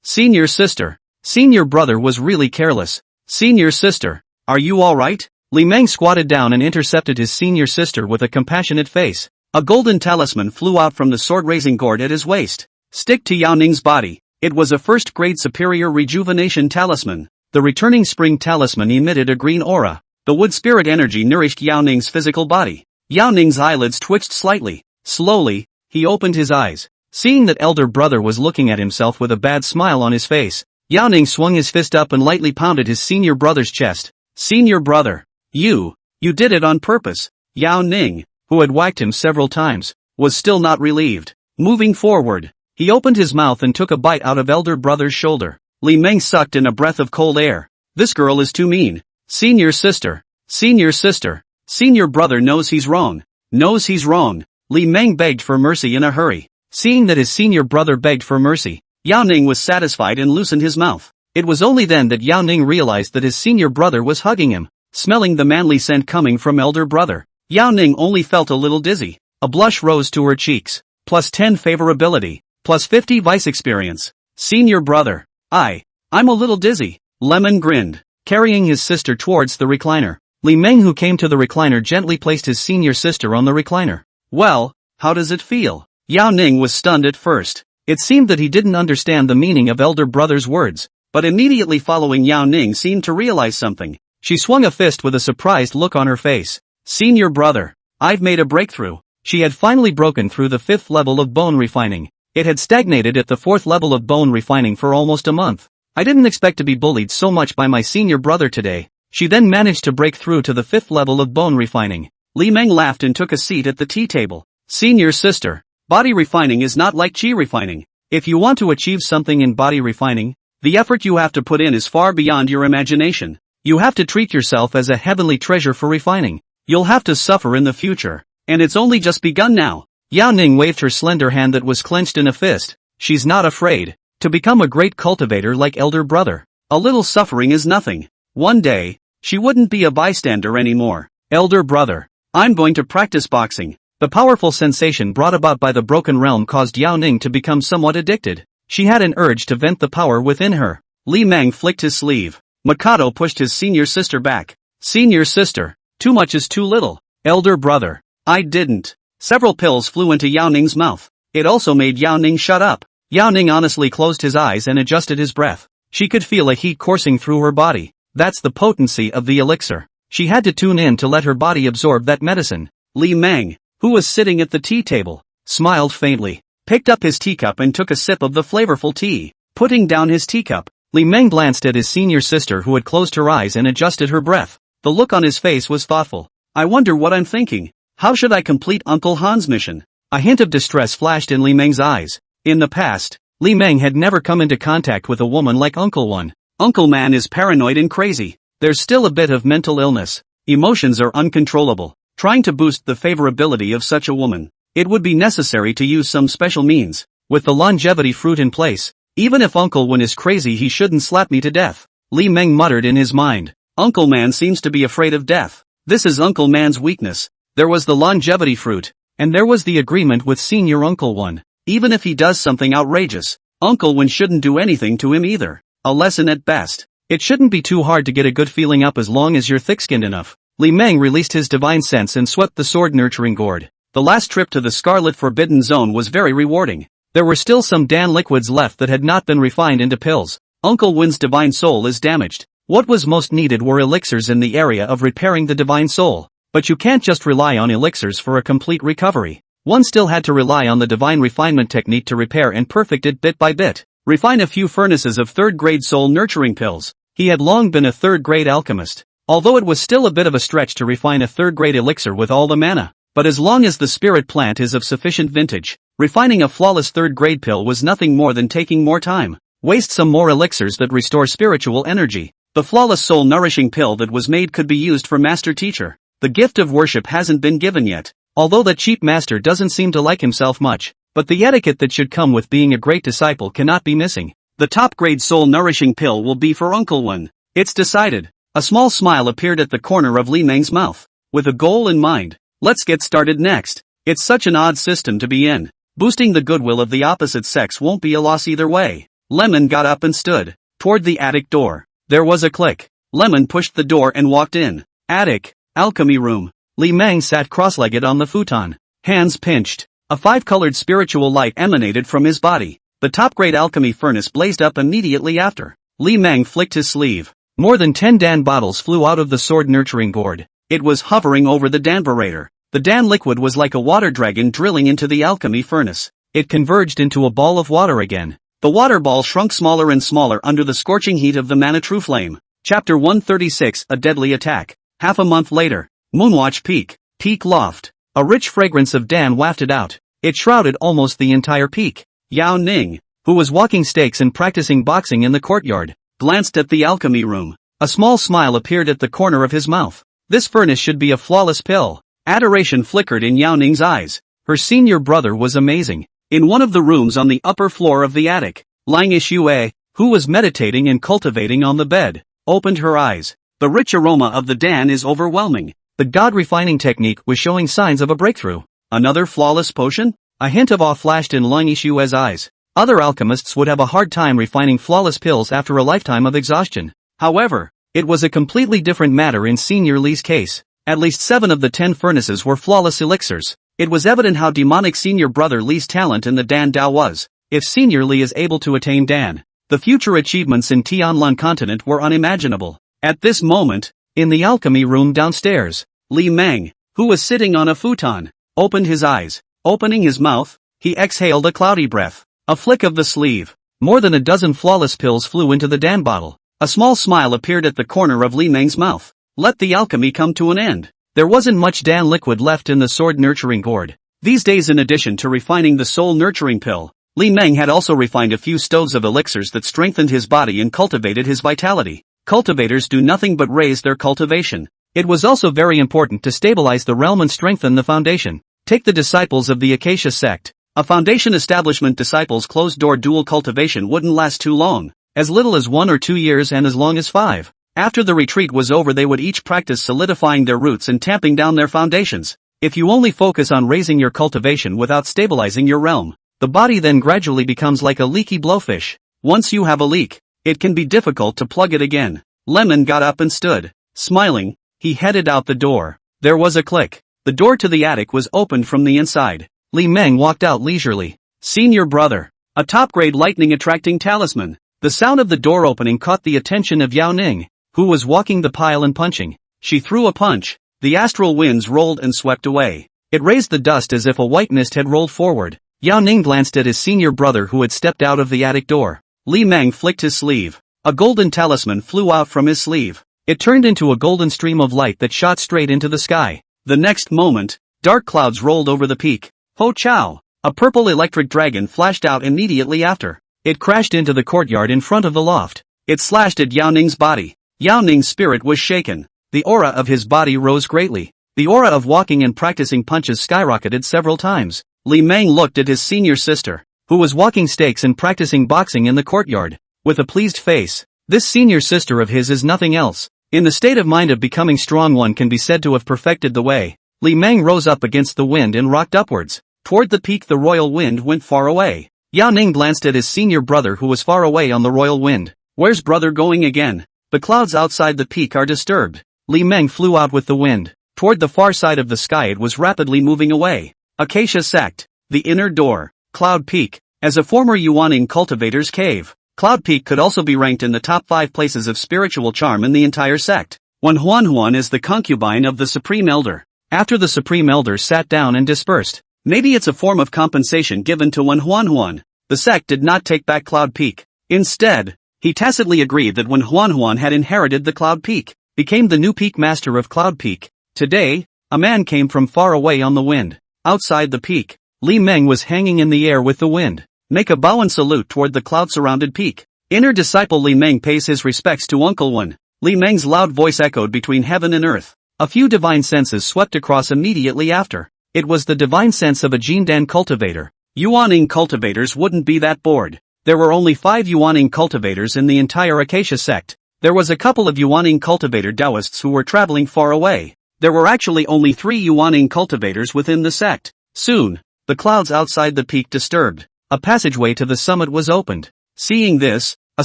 Senior sister. Senior brother was really careless. Senior sister, are you alright? Li Meng squatted down and intercepted his senior sister with a compassionate face. A golden talisman flew out from the sword-raising gourd at his waist. Stick to Yao Ning's body. It was a first-grade superior rejuvenation talisman. The returning spring talisman emitted a green aura. The wood spirit energy nourished Yao Ning's physical body. Yao Ning's eyelids twitched slightly. Slowly, he opened his eyes. Seeing that elder brother was looking at himself with a bad smile on his face, Yao Ning swung his fist up and lightly pounded his senior brother's chest. Senior brother. You did it on purpose. Yao Ning, who had whacked him several times, was still not relieved. Moving forward, he opened his mouth and took a bite out of elder brother's shoulder. Li Meng sucked in a breath of cold air. This girl is too mean. Senior sister. Senior sister. Senior brother knows he's wrong. Knows he's wrong. Li Meng begged for mercy in a hurry. Seeing that his senior brother begged for mercy, Yao Ning was satisfied and loosened his mouth. It was only then that Yao Ning realized that his senior brother was hugging him. Smelling the manly scent coming from elder brother, Yao Ning only felt a little dizzy. A blush rose to her cheeks. Plus 10 favorability. Plus 50 vice experience. Senior brother. I'm a little dizzy. Lemon grinned, carrying his sister towards the recliner. Li Meng, who came to the recliner, gently placed his senior sister on the recliner. Well, how does it feel? Yao Ning was stunned at first. It seemed that he didn't understand the meaning of elder brother's words, but immediately following Yao Ning seemed to realize something. She swung a fist with a surprised look on her face. Senior brother, I've made a breakthrough. She had finally broken through the 5th level of bone refining. It had stagnated at the 4th level of bone refining for almost a month. I didn't expect to be bullied so much by my senior brother today. She then managed to break through to the 5th level of bone refining. Li Meng laughed and took a seat at the tea table. Senior sister, body refining is not like chi refining. If you want to achieve something in body refining, the effort you have to put in is far beyond your imagination. You have to treat yourself as a heavenly treasure for refining. You'll have to suffer in the future, and it's only just begun now. Yao Ning waved her slender hand that was clenched in a fist. She's not afraid to become a great cultivator like elder brother. A little suffering is nothing. One day, she wouldn't be a bystander anymore. Elder brother, I'm going to practice boxing. The powerful sensation brought about by the broken realm caused Yao Ning to become somewhat addicted. She had an urge to vent the power within her. Li Meng flicked his sleeve. Mikado pushed his senior sister back. Senior sister, too much is too little. Elder brother, I didn't. Several pills flew into Yao Ning's mouth. It also made Yao Ning shut up. Yao Ning honestly closed his eyes and adjusted his breath. She could feel a heat coursing through her body. That's the potency of the elixir. She had to tune in to let her body absorb that medicine. Li Meng, who was sitting at the tea table, smiled faintly, picked up his teacup and took a sip of the flavorful tea. Putting down his teacup, Li Meng glanced at his senior sister who had closed her eyes and adjusted her breath. The look on his face was thoughtful. I wonder what I'm thinking. How should I complete Uncle Han's mission? A hint of distress flashed in Li Meng's eyes. In the past, Li Meng had never come into contact with a woman like Uncle One. Uncle Man is paranoid and crazy. There's still a bit of mental illness. Emotions are uncontrollable. Trying to boost the favorability of such a woman, it would be necessary to use some special means. With the longevity fruit in place, even if Uncle One is crazy he shouldn't slap me to death. Li Meng muttered in his mind. Uncle Man seems to be afraid of death. This is Uncle Man's weakness. There was the longevity fruit, and there was the agreement with Senior Uncle One. Even if he does something outrageous, Uncle One shouldn't do anything to him either. A lesson at best. It shouldn't be too hard to get a good feeling up as long as you're thick-skinned enough. Li Meng released his divine sense and swept the sword nurturing gourd. The last trip to the Scarlet Forbidden Zone was very rewarding. There were still some Dan liquids left that had not been refined into pills. Uncle Win's divine soul is damaged. What was most needed were elixirs in the area of repairing the divine soul. But you can't just rely on elixirs for a complete recovery. One still had to rely on the divine refinement technique to repair and perfect it bit by bit. Refine a few furnaces of third-grade soul nurturing pills. He had long been a third-grade alchemist. Although it was still a bit of a stretch to refine a third-grade elixir with all the mana. But as long as the spirit plant is of sufficient vintage, refining a flawless third-grade pill was nothing more than taking more time. Waste some more elixirs that restore spiritual energy. The flawless soul-nourishing pill that was made could be used for Master Teacher. The gift of worship hasn't been given yet. Although the cheap master doesn't seem to like himself much, but the etiquette that should come with being a great disciple cannot be missing. The top-grade soul-nourishing pill will be for Uncle One. It's decided. A small smile appeared at the corner of Li Meng's mouth. With a goal in mind, let's get started next. It's such an odd system to be in. Boosting the goodwill of the opposite sex won't be a loss either way. Lemon got up and stood toward the attic door. There was a click. Lemon pushed the door and walked in. Attic, alchemy room. Li Meng sat cross-legged on the futon. Hands pinched. A five-colored spiritual light emanated from his body. The top-grade alchemy furnace blazed up immediately after. Li Meng flicked his sleeve. More than 10 Dan bottles flew out of the sword nurturing gourd. It was hovering over the Danburator. The Dan liquid was like a water dragon drilling into the alchemy furnace. It converged into a ball of water again. The water ball shrunk smaller and smaller under the scorching heat of the mana true flame. Chapter 136, A Deadly Attack. Half a month later. Moonwatch Peak. Peak Loft. A rich fragrance of Dan wafted out. It shrouded almost the entire peak. Yao Ning, who was walking stakes and practicing boxing in the courtyard, glanced at the alchemy room. A small smile appeared at the corner of his mouth. This furnace should be a flawless pill. Adoration flickered in Yao Ning's eyes. Her senior brother was amazing. In one of the rooms on the upper floor of the attic, Lang Ishue, who was meditating and cultivating on the bed, opened her eyes. The rich aroma of the Dan is overwhelming. The god-refining technique was showing signs of a breakthrough. Another flawless potion? A hint of awe flashed in Lang Ishue's eyes. Other alchemists would have a hard time refining flawless pills after a lifetime of exhaustion. However, it was a completely different matter in Senior Li's case. At least 7 of the 10 furnaces were flawless elixirs. It was evident how demonic Senior Brother Li's talent in the Dan Dao was. If Senior Li is able to attain Dan, the future achievements in Tianlan continent were unimaginable. At this moment, in the alchemy room downstairs, Li Meng, who was sitting on a futon, opened his eyes. Opening his mouth, he exhaled a cloudy breath. A flick of the sleeve. More than a dozen flawless pills flew into the Dan bottle. A small smile appeared at the corner of Li Meng's mouth. Let the alchemy come to an end. There wasn't much Dan liquid left in the sword nurturing gourd. These days, in addition to refining the soul nurturing pill, Li Meng had also refined a few stoves of elixirs that strengthened his body and cultivated his vitality. Cultivators do nothing but raise their cultivation. It was also very important to stabilize the realm and strengthen the foundation. Take the disciples of the Acacia Sect. A foundation establishment. Disciples' closed-door dual cultivation wouldn't last too long, as little as 1 or 2 years and as long as 5. After the retreat was over, they would each practice solidifying their roots and tamping down their foundations. If you only focus on raising your cultivation without stabilizing your realm, the body then gradually becomes like a leaky blowfish. Once you have a leak, it can be difficult to plug it again. Lemon got up and stood. Smiling, he headed out the door. There was a click. The door to the attic was opened from the inside. Li Meng walked out leisurely. Senior brother. A top-grade lightning-attracting talisman. The sound of the door opening caught the attention of Yao Ning, who was walking the pile and punching. She threw a punch. The astral winds rolled and swept away. It raised the dust as if a white mist had rolled forward. Yao Ning glanced at his senior brother who had stepped out of the attic door. Li Meng flicked his sleeve. A golden talisman flew out from his sleeve. It turned into a golden stream of light that shot straight into the sky. The next moment, dark clouds rolled over the peak. Ho Chow! A purple electric dragon flashed out immediately after. It crashed into the courtyard in front of the loft. It slashed at Yao Ning's body. Yao Ning's spirit was shaken. The aura of his body rose greatly. The aura of walking and practicing punches skyrocketed several times. Li Meng looked at his senior sister, who was walking stakes and practicing boxing in the courtyard, with a pleased face. This senior sister of his is nothing else. In the state of mind of becoming strong, one can be said to have perfected the way. Li Meng rose up against the wind and rocked upwards. Toward the peak the royal wind went far away. Yao Ning glanced at his senior brother who was far away on the royal wind. Where's brother going again? The clouds outside the peak are disturbed. Li Meng flew out with the wind. Toward the far side of the sky it was rapidly moving away. Acacia Sect. The inner door. Cloud Peak. As a former Yuaning cultivator's cave, Cloud Peak could also be ranked in the top 5 places of spiritual charm in the entire sect. Manhwa is the concubine of the Supreme Elder. After the Supreme Elder sat down and dispersed, maybe it's a form of compensation given to Manhwa. The sect did not take back Cloud Peak. Instead, he tacitly agreed that Manhwa had inherited the Cloud Peak, became the new peak master of Cloud Peak. Today, a man came from far away on the wind. Outside the peak, Li Meng was hanging in the air with the wind. Make a bow and salute toward the cloud-surrounded peak. Inner disciple Li Meng pays his respects to Uncle Wen. Li Meng's loud voice echoed between heaven and earth. A few divine senses swept across immediately after. It was the divine sense of a Jindan cultivator. Yuaning cultivators wouldn't be that bored. There were only 5 Yuaning cultivators in the entire Acacia Sect. There was a couple of Yuaning cultivator Taoists who were traveling far away. There were actually only 3 Yuaning cultivators within the sect. Soon, the clouds outside the peak disturbed. A passageway to the summit was opened. Seeing this, a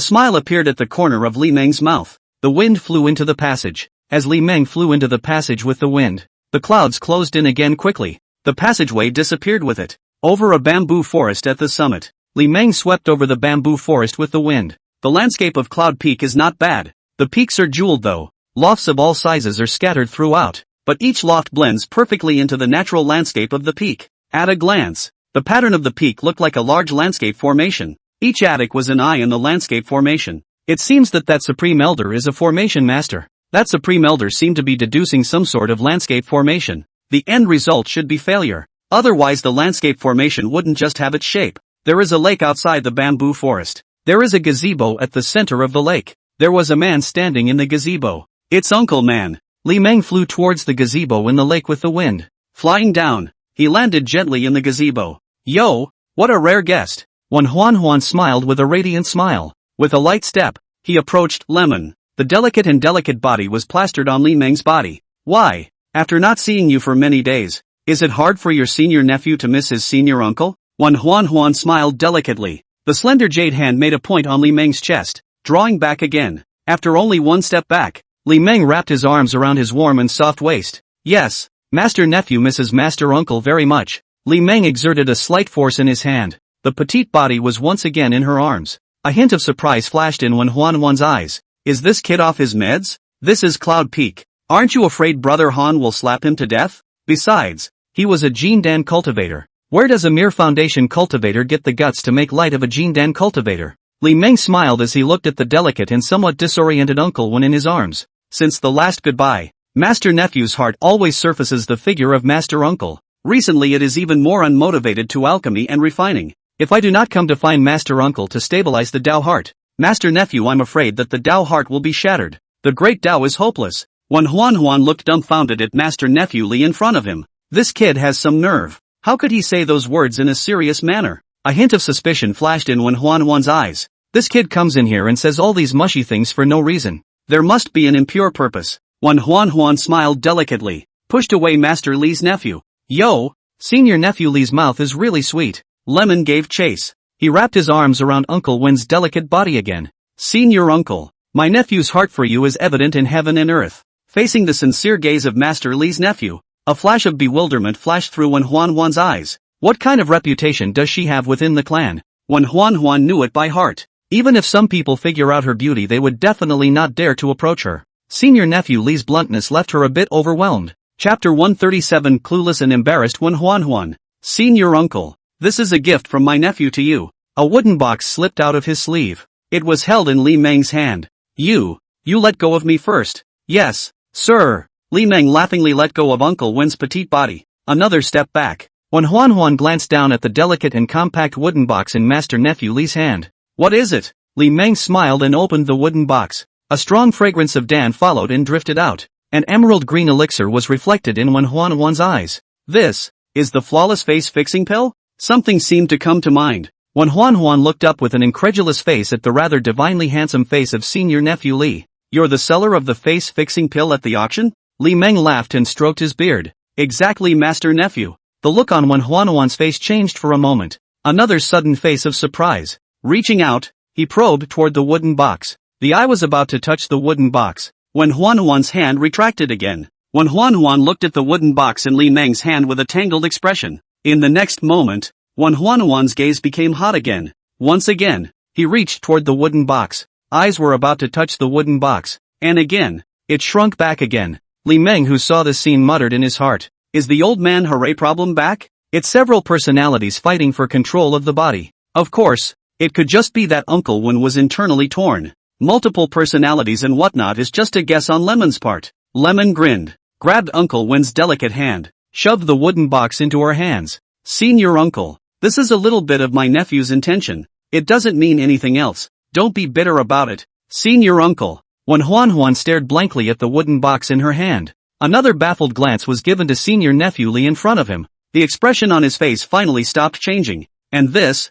smile appeared at the corner of Li Meng's mouth. The wind flew into the passage. As Li Meng flew into the passage with the wind, the clouds closed in again quickly. The passageway disappeared with it. Over a bamboo forest at the summit, Li Meng swept over the bamboo forest with the wind. The landscape of Cloud Peak is not bad. The peaks are jeweled though. Lofts of all sizes are scattered throughout, but each loft blends perfectly into the natural landscape of the peak. At a glance, the pattern of the peak looked like a large landscape formation. Each attic was an eye in the landscape formation. It seems that Supreme Elder is a formation master. That Supreme Elder seemed to be deducing some sort of landscape formation. The end result should be failure. Otherwise the landscape formation wouldn't just have its shape. There is a lake outside the bamboo forest. There is a gazebo at the center of the lake. There was a man standing in the gazebo. It's Uncle Man. Li Meng flew towards the gazebo in the lake with the wind. Flying down, he landed gently in the gazebo. Yo, what a rare guest. Huan smiled with a radiant smile. With a light step, he approached Lemon. The delicate body was plastered on Li Meng's body. Why, after not seeing you for many days, is it hard for your senior nephew to miss his senior uncle? Huan smiled delicately. The slender jade hand made a point on Li Meng's chest, drawing back again. After only one step back, Li Meng wrapped his arms around his warm and soft waist. Yes, master nephew misses master uncle very much. Li Meng exerted a slight force in his hand. The petite body was once again in her arms. A hint of surprise flashed in Huan's eyes. Is this kid off his meds? This is Cloud Peak. Aren't you afraid brother Han will slap him to death? Besides, he was a Jindan cultivator. Where does a mere foundation cultivator get the guts to make light of a Jindan cultivator? Li Meng smiled as he looked at the delicate and somewhat disoriented uncle when in his arms. Since the last goodbye, master nephew's heart always surfaces the figure of master uncle. Recently it is even more unmotivated to alchemy and refining. If I do not come to find master uncle to stabilize the Tao heart, master nephew, I'm afraid that the Tao heart will be shattered. The great Tao is hopeless. Huan looked dumbfounded at master nephew Li in front of him. This kid has some nerve. How could he say those words in a serious manner? A hint of suspicion flashed in Hehuan's eyes. This kid comes in here and says all these mushy things for no reason. There must be an impure purpose. Hehuan smiled delicately, pushed away Master Li's nephew. Yo, Senior Nephew Li's mouth is really sweet. Lemon gave chase. He wrapped his arms around Uncle Wen's delicate body again. Senior Uncle, my nephew's heart for you is evident in heaven and earth. Facing the sincere gaze of Master Li's nephew, a flash of bewilderment flashed through Hehuan's eyes. What kind of reputation does she have within the clan? Hehuan knew it by heart. Even if some people figure out her beauty, they would definitely not dare to approach her. Senior Nephew Li's bluntness left her a bit overwhelmed. Chapter 137 Clueless and Embarrassed Hehuan. Senior Uncle, this is a gift from my nephew to you. A wooden box slipped out of his sleeve. It was held in Li Meng's hand. You let go of me first. Yes, sir. Li Meng laughingly let go of Uncle Wen's petite body. Another step back. Hehuan glanced down at the delicate and compact wooden box in Master Nephew Li's hand. What is it? Li Meng smiled and opened the wooden box. A strong fragrance of Dan followed and drifted out. An emerald green elixir was reflected in Hehuan's eyes. This is the flawless face fixing pill? Something seemed to come to mind. Hehuan looked up with an incredulous face at the rather divinely handsome face of Senior Nephew Li. You're the seller of the face fixing pill at the auction? Li Meng laughed and stroked his beard. Exactly, Master Nephew. The look on Hehuan's face changed for a moment. Another sudden face of surprise. Reaching out, he probed toward the wooden box. The eye was about to touch the wooden box, when Hehuan's hand retracted again. Hehuan looked at the wooden box in Li Meng's hand with a tangled expression. In the next moment, Hehuan's gaze became hot again. Once again, he reached toward the wooden box. Eyes were about to touch the wooden box. And again, it shrunk back again. Li Meng, who saw this scene, muttered in his heart. Is the old man hooray problem back? It's several personalities fighting for control of the body. Of course, it could just be that Uncle Wen was internally torn. Multiple personalities and whatnot is just a guess on Lemon's part. Lemon grinned, grabbed Uncle Wen's delicate hand, shoved the wooden box into her hands. Senior Uncle, this is a little bit of my nephew's intention. It doesn't mean anything else. Don't be bitter about it. Senior Uncle. Hehuan stared blankly at the wooden box in her hand. Another baffled glance was given to Senior Nephew Li in front of him. The expression on his face finally stopped changing. And this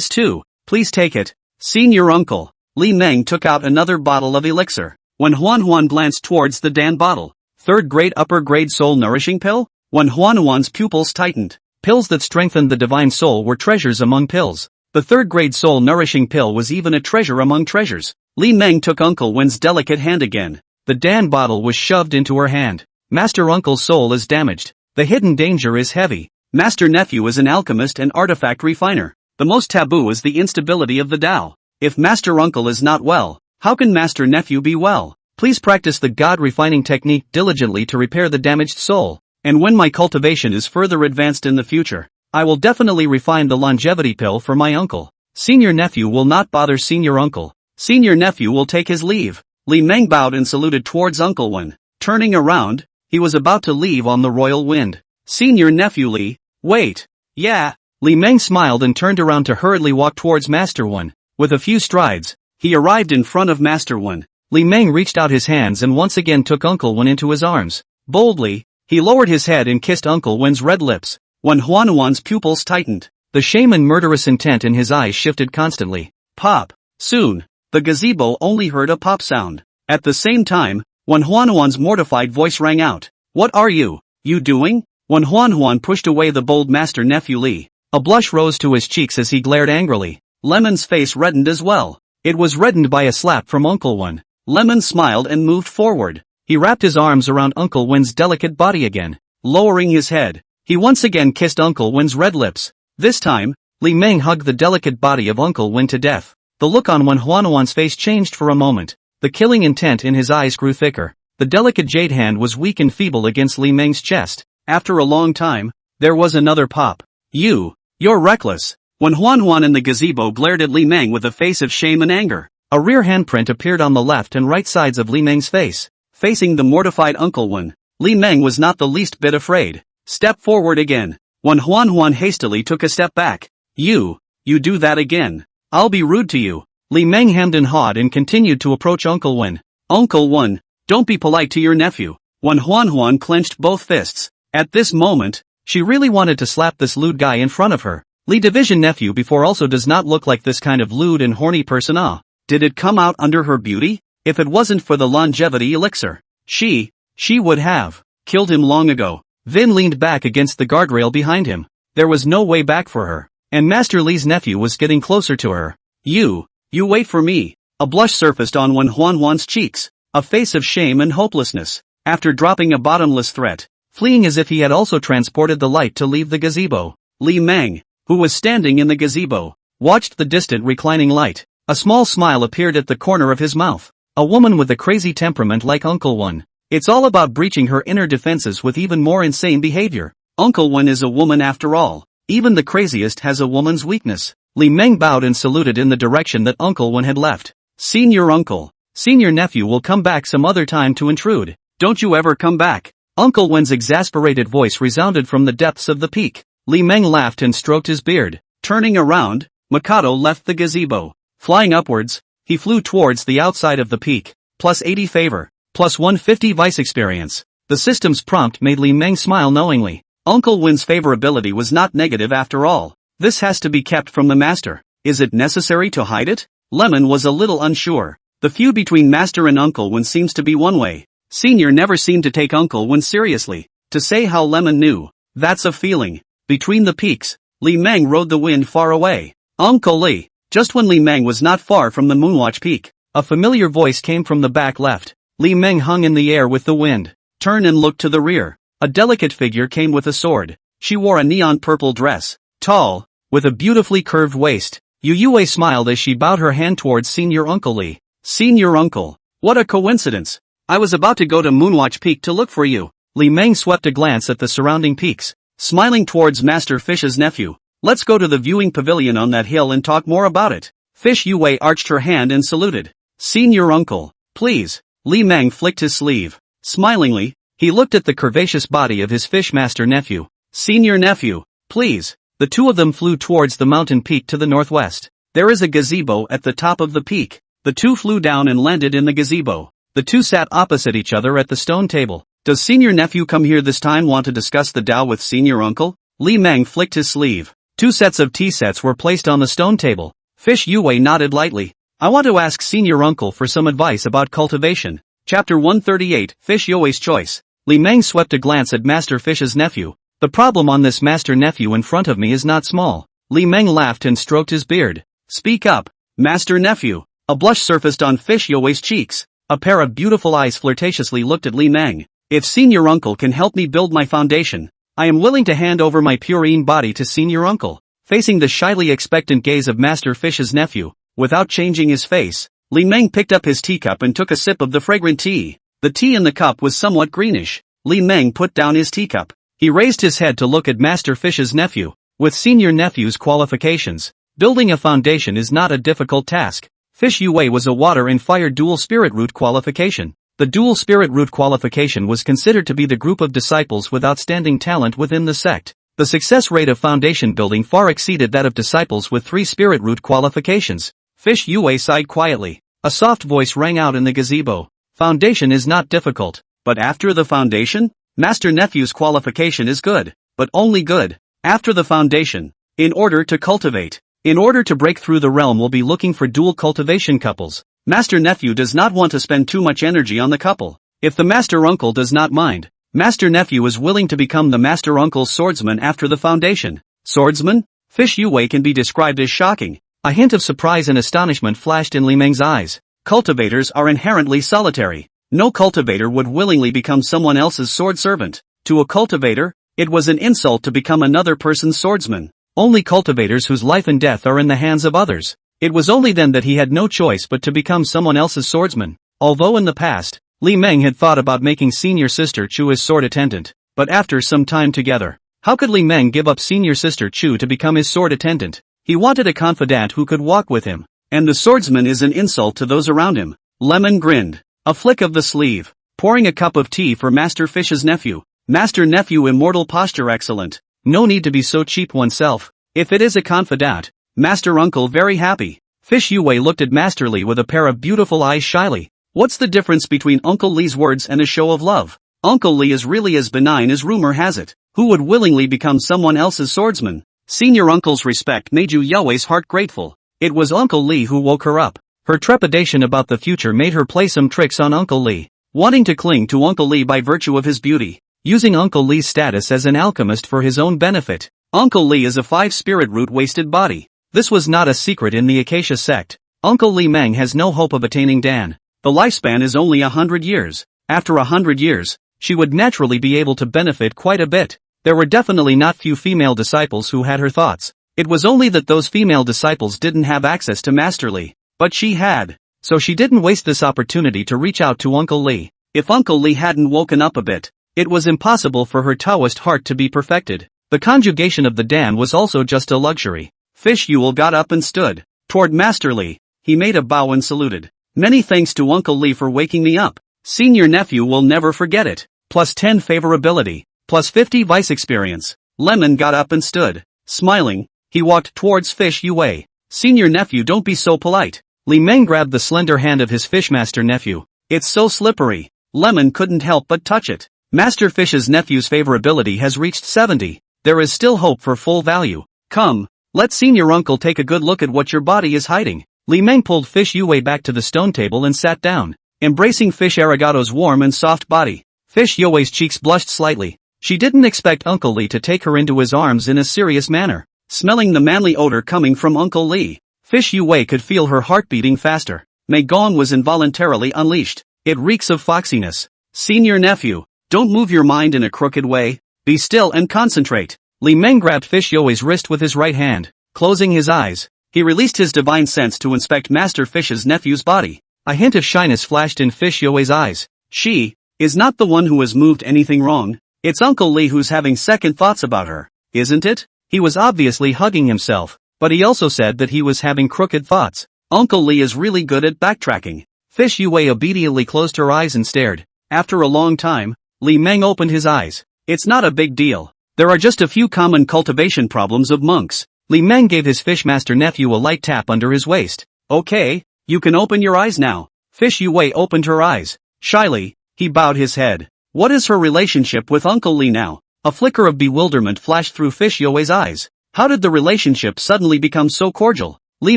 too, please take it. Senior Uncle. Li Meng took out another bottle of elixir. Hehuan glanced towards the Dan bottle. Third grade upper grade soul nourishing pill? Hehuan's pupils tightened. Pills that strengthened the divine soul were treasures among pills. The third grade soul nourishing pill was even a treasure among treasures. Li Meng took Uncle Wen's delicate hand again. The Dan bottle was shoved into her hand. Master Uncle's soul is damaged. The hidden danger is heavy. Master Nephew is an alchemist and artifact refiner. The most taboo is the instability of the Tao. If Master Uncle is not well, how can Master Nephew be well? Please practice the God refining technique diligently to repair the damaged soul. And when my cultivation is further advanced in the future, I will definitely refine the longevity pill for my uncle. Senior Nephew will not bother Senior Uncle. Senior Nephew will take his leave. Li Meng bowed and saluted towards Uncle Wen. Turning around, he was about to leave on the royal wind. Senior Nephew Li, wait. Yeah. Li Meng smiled and turned around to hurriedly walk towards Master Wen. With a few strides, he arrived in front of Master Wen. Li Meng reached out his hands and once again took Uncle Wen into his arms. Boldly, he lowered his head and kissed Uncle Wen's red lips. Hehuan's pupils tightened. The shame and murderous intent in his eyes shifted constantly. Pop. Soon, the gazebo only heard a pop sound. At the same time, Hehuan's mortified voice rang out. What are you doing? Hehuan pushed away the bold Master Nephew Li. A blush rose to his cheeks as he glared angrily. Lemon's face reddened as well. It was reddened by a slap from Uncle Wen. Lemon smiled and moved forward. He wrapped his arms around Uncle Wen's delicate body again. Lowering his head, he once again kissed Uncle Wen's red lips. This time, Li Meng hugged the delicate body of Uncle Wen to death. The look on Hehuan's face changed for a moment. The killing intent in his eyes grew thicker. The delicate jade hand was weak and feeble against Li Meng's chest. After a long time, there was another pop. You're reckless. Hehuan in the gazebo glared at Li Meng with a face of shame and anger. A rear handprint appeared on the left and right sides of Li Meng's face. Facing the mortified Uncle Wen, Li Meng was not the least bit afraid. Step forward again. Hehuan hastily took a step back. You do that again. I'll be rude to you. Li Meng hemmed and hawed and continued to approach Uncle Wen. Uncle Wen, don't be polite to your nephew. Hehuan clenched both fists. At this moment, she really wanted to slap this lewd guy in front of her. Lee Division nephew before also does not look like this kind of lewd and horny person. Did it come out under her beauty? If it wasn't for the longevity elixir, she would have killed him long ago. Vin leaned back against the guardrail behind him. There was no way back for her, and Master Lee's nephew was getting closer to her. You wait for me. A blush surfaced on Hehuan's cheeks, a face of shame and hopelessness. After dropping a bottomless threat, fleeing as if he had also transported the light to leave the gazebo, Li Meng, who was standing in the gazebo, watched the distant reclining light. A small smile appeared at the corner of his mouth. A woman with a crazy temperament like Uncle One. It's all about breaching her inner defenses with even more insane behavior. Uncle One is a woman after all. Even the craziest has a woman's weakness. Li Meng bowed and saluted in the direction that Uncle One had left. Senior uncle. Senior nephew will come back some other time to intrude. Don't you ever come back. Uncle Wen's exasperated voice resounded from the depths of the peak. Li Meng laughed and stroked his beard. Turning around, Mikado left the gazebo. Flying upwards, he flew towards the outside of the peak. Plus 80 favor. Plus 150 vice experience. The system's prompt made Li Meng smile knowingly. Uncle Wen's favorability was not negative after all. This has to be kept from the master. Is it necessary to hide it? Lemon was a little unsure. The feud between Master and Uncle Wen seems to be one way. Senior never seemed to take Uncle Wen seriously. To say how Lemon knew, that's a feeling. Between the peaks, Li Meng rode the wind far away. Uncle Li. Just when Li Meng was not far from the Moonwatch Peak, a familiar voice came from the back left. Li Meng hung in the air with the wind. Turn and look to the rear. A delicate figure came with a sword. She wore a neon purple dress. Tall, with a beautifully curved waist. Yue smiled as she bowed her hand towards Senior Uncle Li. Senior Uncle. What a coincidence. I was about to go to Moonwatch Peak to look for you. Li Meng swept a glance at the surrounding peaks, smiling towards Master Fish's nephew. Let's go to the viewing pavilion on that hill and talk more about it. Fish Yue arched her hand and saluted. Senior Uncle, please. Li Meng flicked his sleeve. Smilingly, he looked at the curvaceous body of his fish master nephew. Senior nephew, please. The two of them flew towards the mountain peak to the northwest. There is a gazebo at the top of the peak. The two flew down and landed in the gazebo. The two sat opposite each other at the stone table. Does senior nephew come here this time want to discuss the Tao with senior uncle? Li Meng flicked his sleeve. Two sets of tea sets were placed on the stone table. Fish Yue nodded lightly. I want to ask senior uncle for some advice about cultivation. Chapter 138, Fish Yue's Choice. Li Meng swept a glance at Master Fish's nephew. The problem on this master nephew in front of me is not small. Li Meng laughed and stroked his beard. Speak up, master nephew. A blush surfaced on Fish Yue's cheeks. A pair of beautiful eyes flirtatiously looked at Li Meng. If senior uncle can help me build my foundation, I am willing to hand over my purine body to senior uncle. Facing the shyly expectant gaze of Master Fish's nephew, without changing his face, Li Meng picked up his teacup and took a sip of the fragrant tea. The tea in the cup was somewhat greenish. Li Meng put down his teacup. He raised his head to look at Master Fish's nephew. With senior nephew's qualifications, building a foundation is not a difficult task. Fish Yue was a water and fire dual spirit root qualification. The dual spirit root qualification was considered to be the group of disciples with outstanding talent within the sect. The success rate of foundation building far exceeded that of disciples with 3 spirit root qualifications. Fish Yue sighed quietly. A soft voice rang out in the gazebo. Foundation is not difficult, but after the foundation? Master Nephew's qualification is good, but only good. After the foundation, in order to cultivate, in order to break through the realm will be looking for dual cultivation couples. Master Nephew does not want to spend too much energy on the couple. If the Master Uncle does not mind, Master Nephew is willing to become the Master Uncle's swordsman after the foundation. Swordsman? Fish Yue can be described as shocking. A hint of surprise and astonishment flashed in Li Meng's eyes. Cultivators are inherently solitary. No cultivator would willingly become someone else's sword servant. To a cultivator, it was an insult to become another person's swordsman. Only cultivators whose life and death are in the hands of others. It was only then that he had no choice but to become someone else's swordsman. Although in the past, Li Meng had thought about making senior sister Chu his sword attendant, but after some time together, how could Li Meng give up senior sister Chu to become his sword attendant? He wanted a confidant who could walk with him, and the swordsman is an insult to those around him. Lemon grinned. A flick of the sleeve, pouring a cup of tea for Master Fish's nephew. Master Nephew immortal posture excellent. No need to be so cheap oneself. If it is a confidant, Master Uncle very happy. Fish Yue looked at Master Li with a pair of beautiful eyes shyly. What's the difference between Uncle Li's words and a show of love? Uncle Lee is really as benign as rumor has it. Who would willingly become someone else's swordsman? Seeing your uncle's respect made Yu Yue's heart grateful. It was Uncle Lee who woke her up. Her trepidation about the future made her play some tricks on Uncle Lee, wanting to cling to Uncle Lee by virtue of his beauty, using Uncle Lee's status as an alchemist for his own benefit. Uncle Lee is a 5-spirit root wasted body. This was not a secret in the Acacia sect. Uncle Li Meng has no hope of attaining Dan. The lifespan is only 100 years. After 100 years, she would naturally be able to benefit quite a bit. There were definitely not few female disciples who had her thoughts. It was only that those female disciples didn't have access to Master Li. But she had. So she didn't waste this opportunity to reach out to Uncle Lee. If Uncle Lee hadn't woken up a bit, it was impossible for her Taoist heart to be perfected. The conjugation of the Dan was also just a luxury. Fish Yule got up and stood toward Master Lee. He made a bow and saluted. Many thanks to Uncle Lee for waking me up. Senior nephew will never forget it. Plus 10 favorability. Plus 50 vice experience. Lemon got up and stood. Smiling, he walked towards Fish Yue. Senior nephew, don't be so polite. Li Meng grabbed the slender hand of his Fishmaster nephew. It's so slippery. Lemon couldn't help but touch it. Master Fish's nephew's favorability has reached 70. There is still hope for full value. Come, let senior uncle take a good look at what your body is hiding. Li Meng pulled Fish Yue back to the stone table and sat down, embracing Fish Arigato's warm and soft body. Fish Yue's cheeks blushed slightly. She didn't expect Uncle Lee to take her into his arms in a serious manner. Smelling the manly odor coming from Uncle Lee, Fish Yue could feel her heart beating faster. Mei Gong was involuntarily unleashed. It reeks of foxiness. Senior nephew, don't move your mind in a crooked way. Be still and concentrate. Li Meng grabbed Fish Yue's wrist with his right hand. Closing his eyes, he released his divine sense to inspect Master Fish's nephew's body. A hint of shyness flashed in Fish Yue's eyes. She is not the one who has moved anything wrong. It's Uncle Lee who's having second thoughts about her, isn't it? He was obviously hugging himself, but he also said that he was having crooked thoughts. Uncle Lee is really good at backtracking. Fish Yue obediently closed her eyes and stared. After a long time, Li Meng opened his eyes. It's not a big deal. There are just a few common cultivation problems of monks. Li Meng gave his Fishmaster nephew a light tap under his waist. Okay, you can open your eyes now. Fish Yue opened her eyes. Shyly, he bowed his head. What is her relationship with Uncle Lee now? A flicker of bewilderment flashed through Fish Yue's eyes. How did the relationship suddenly become so cordial? Li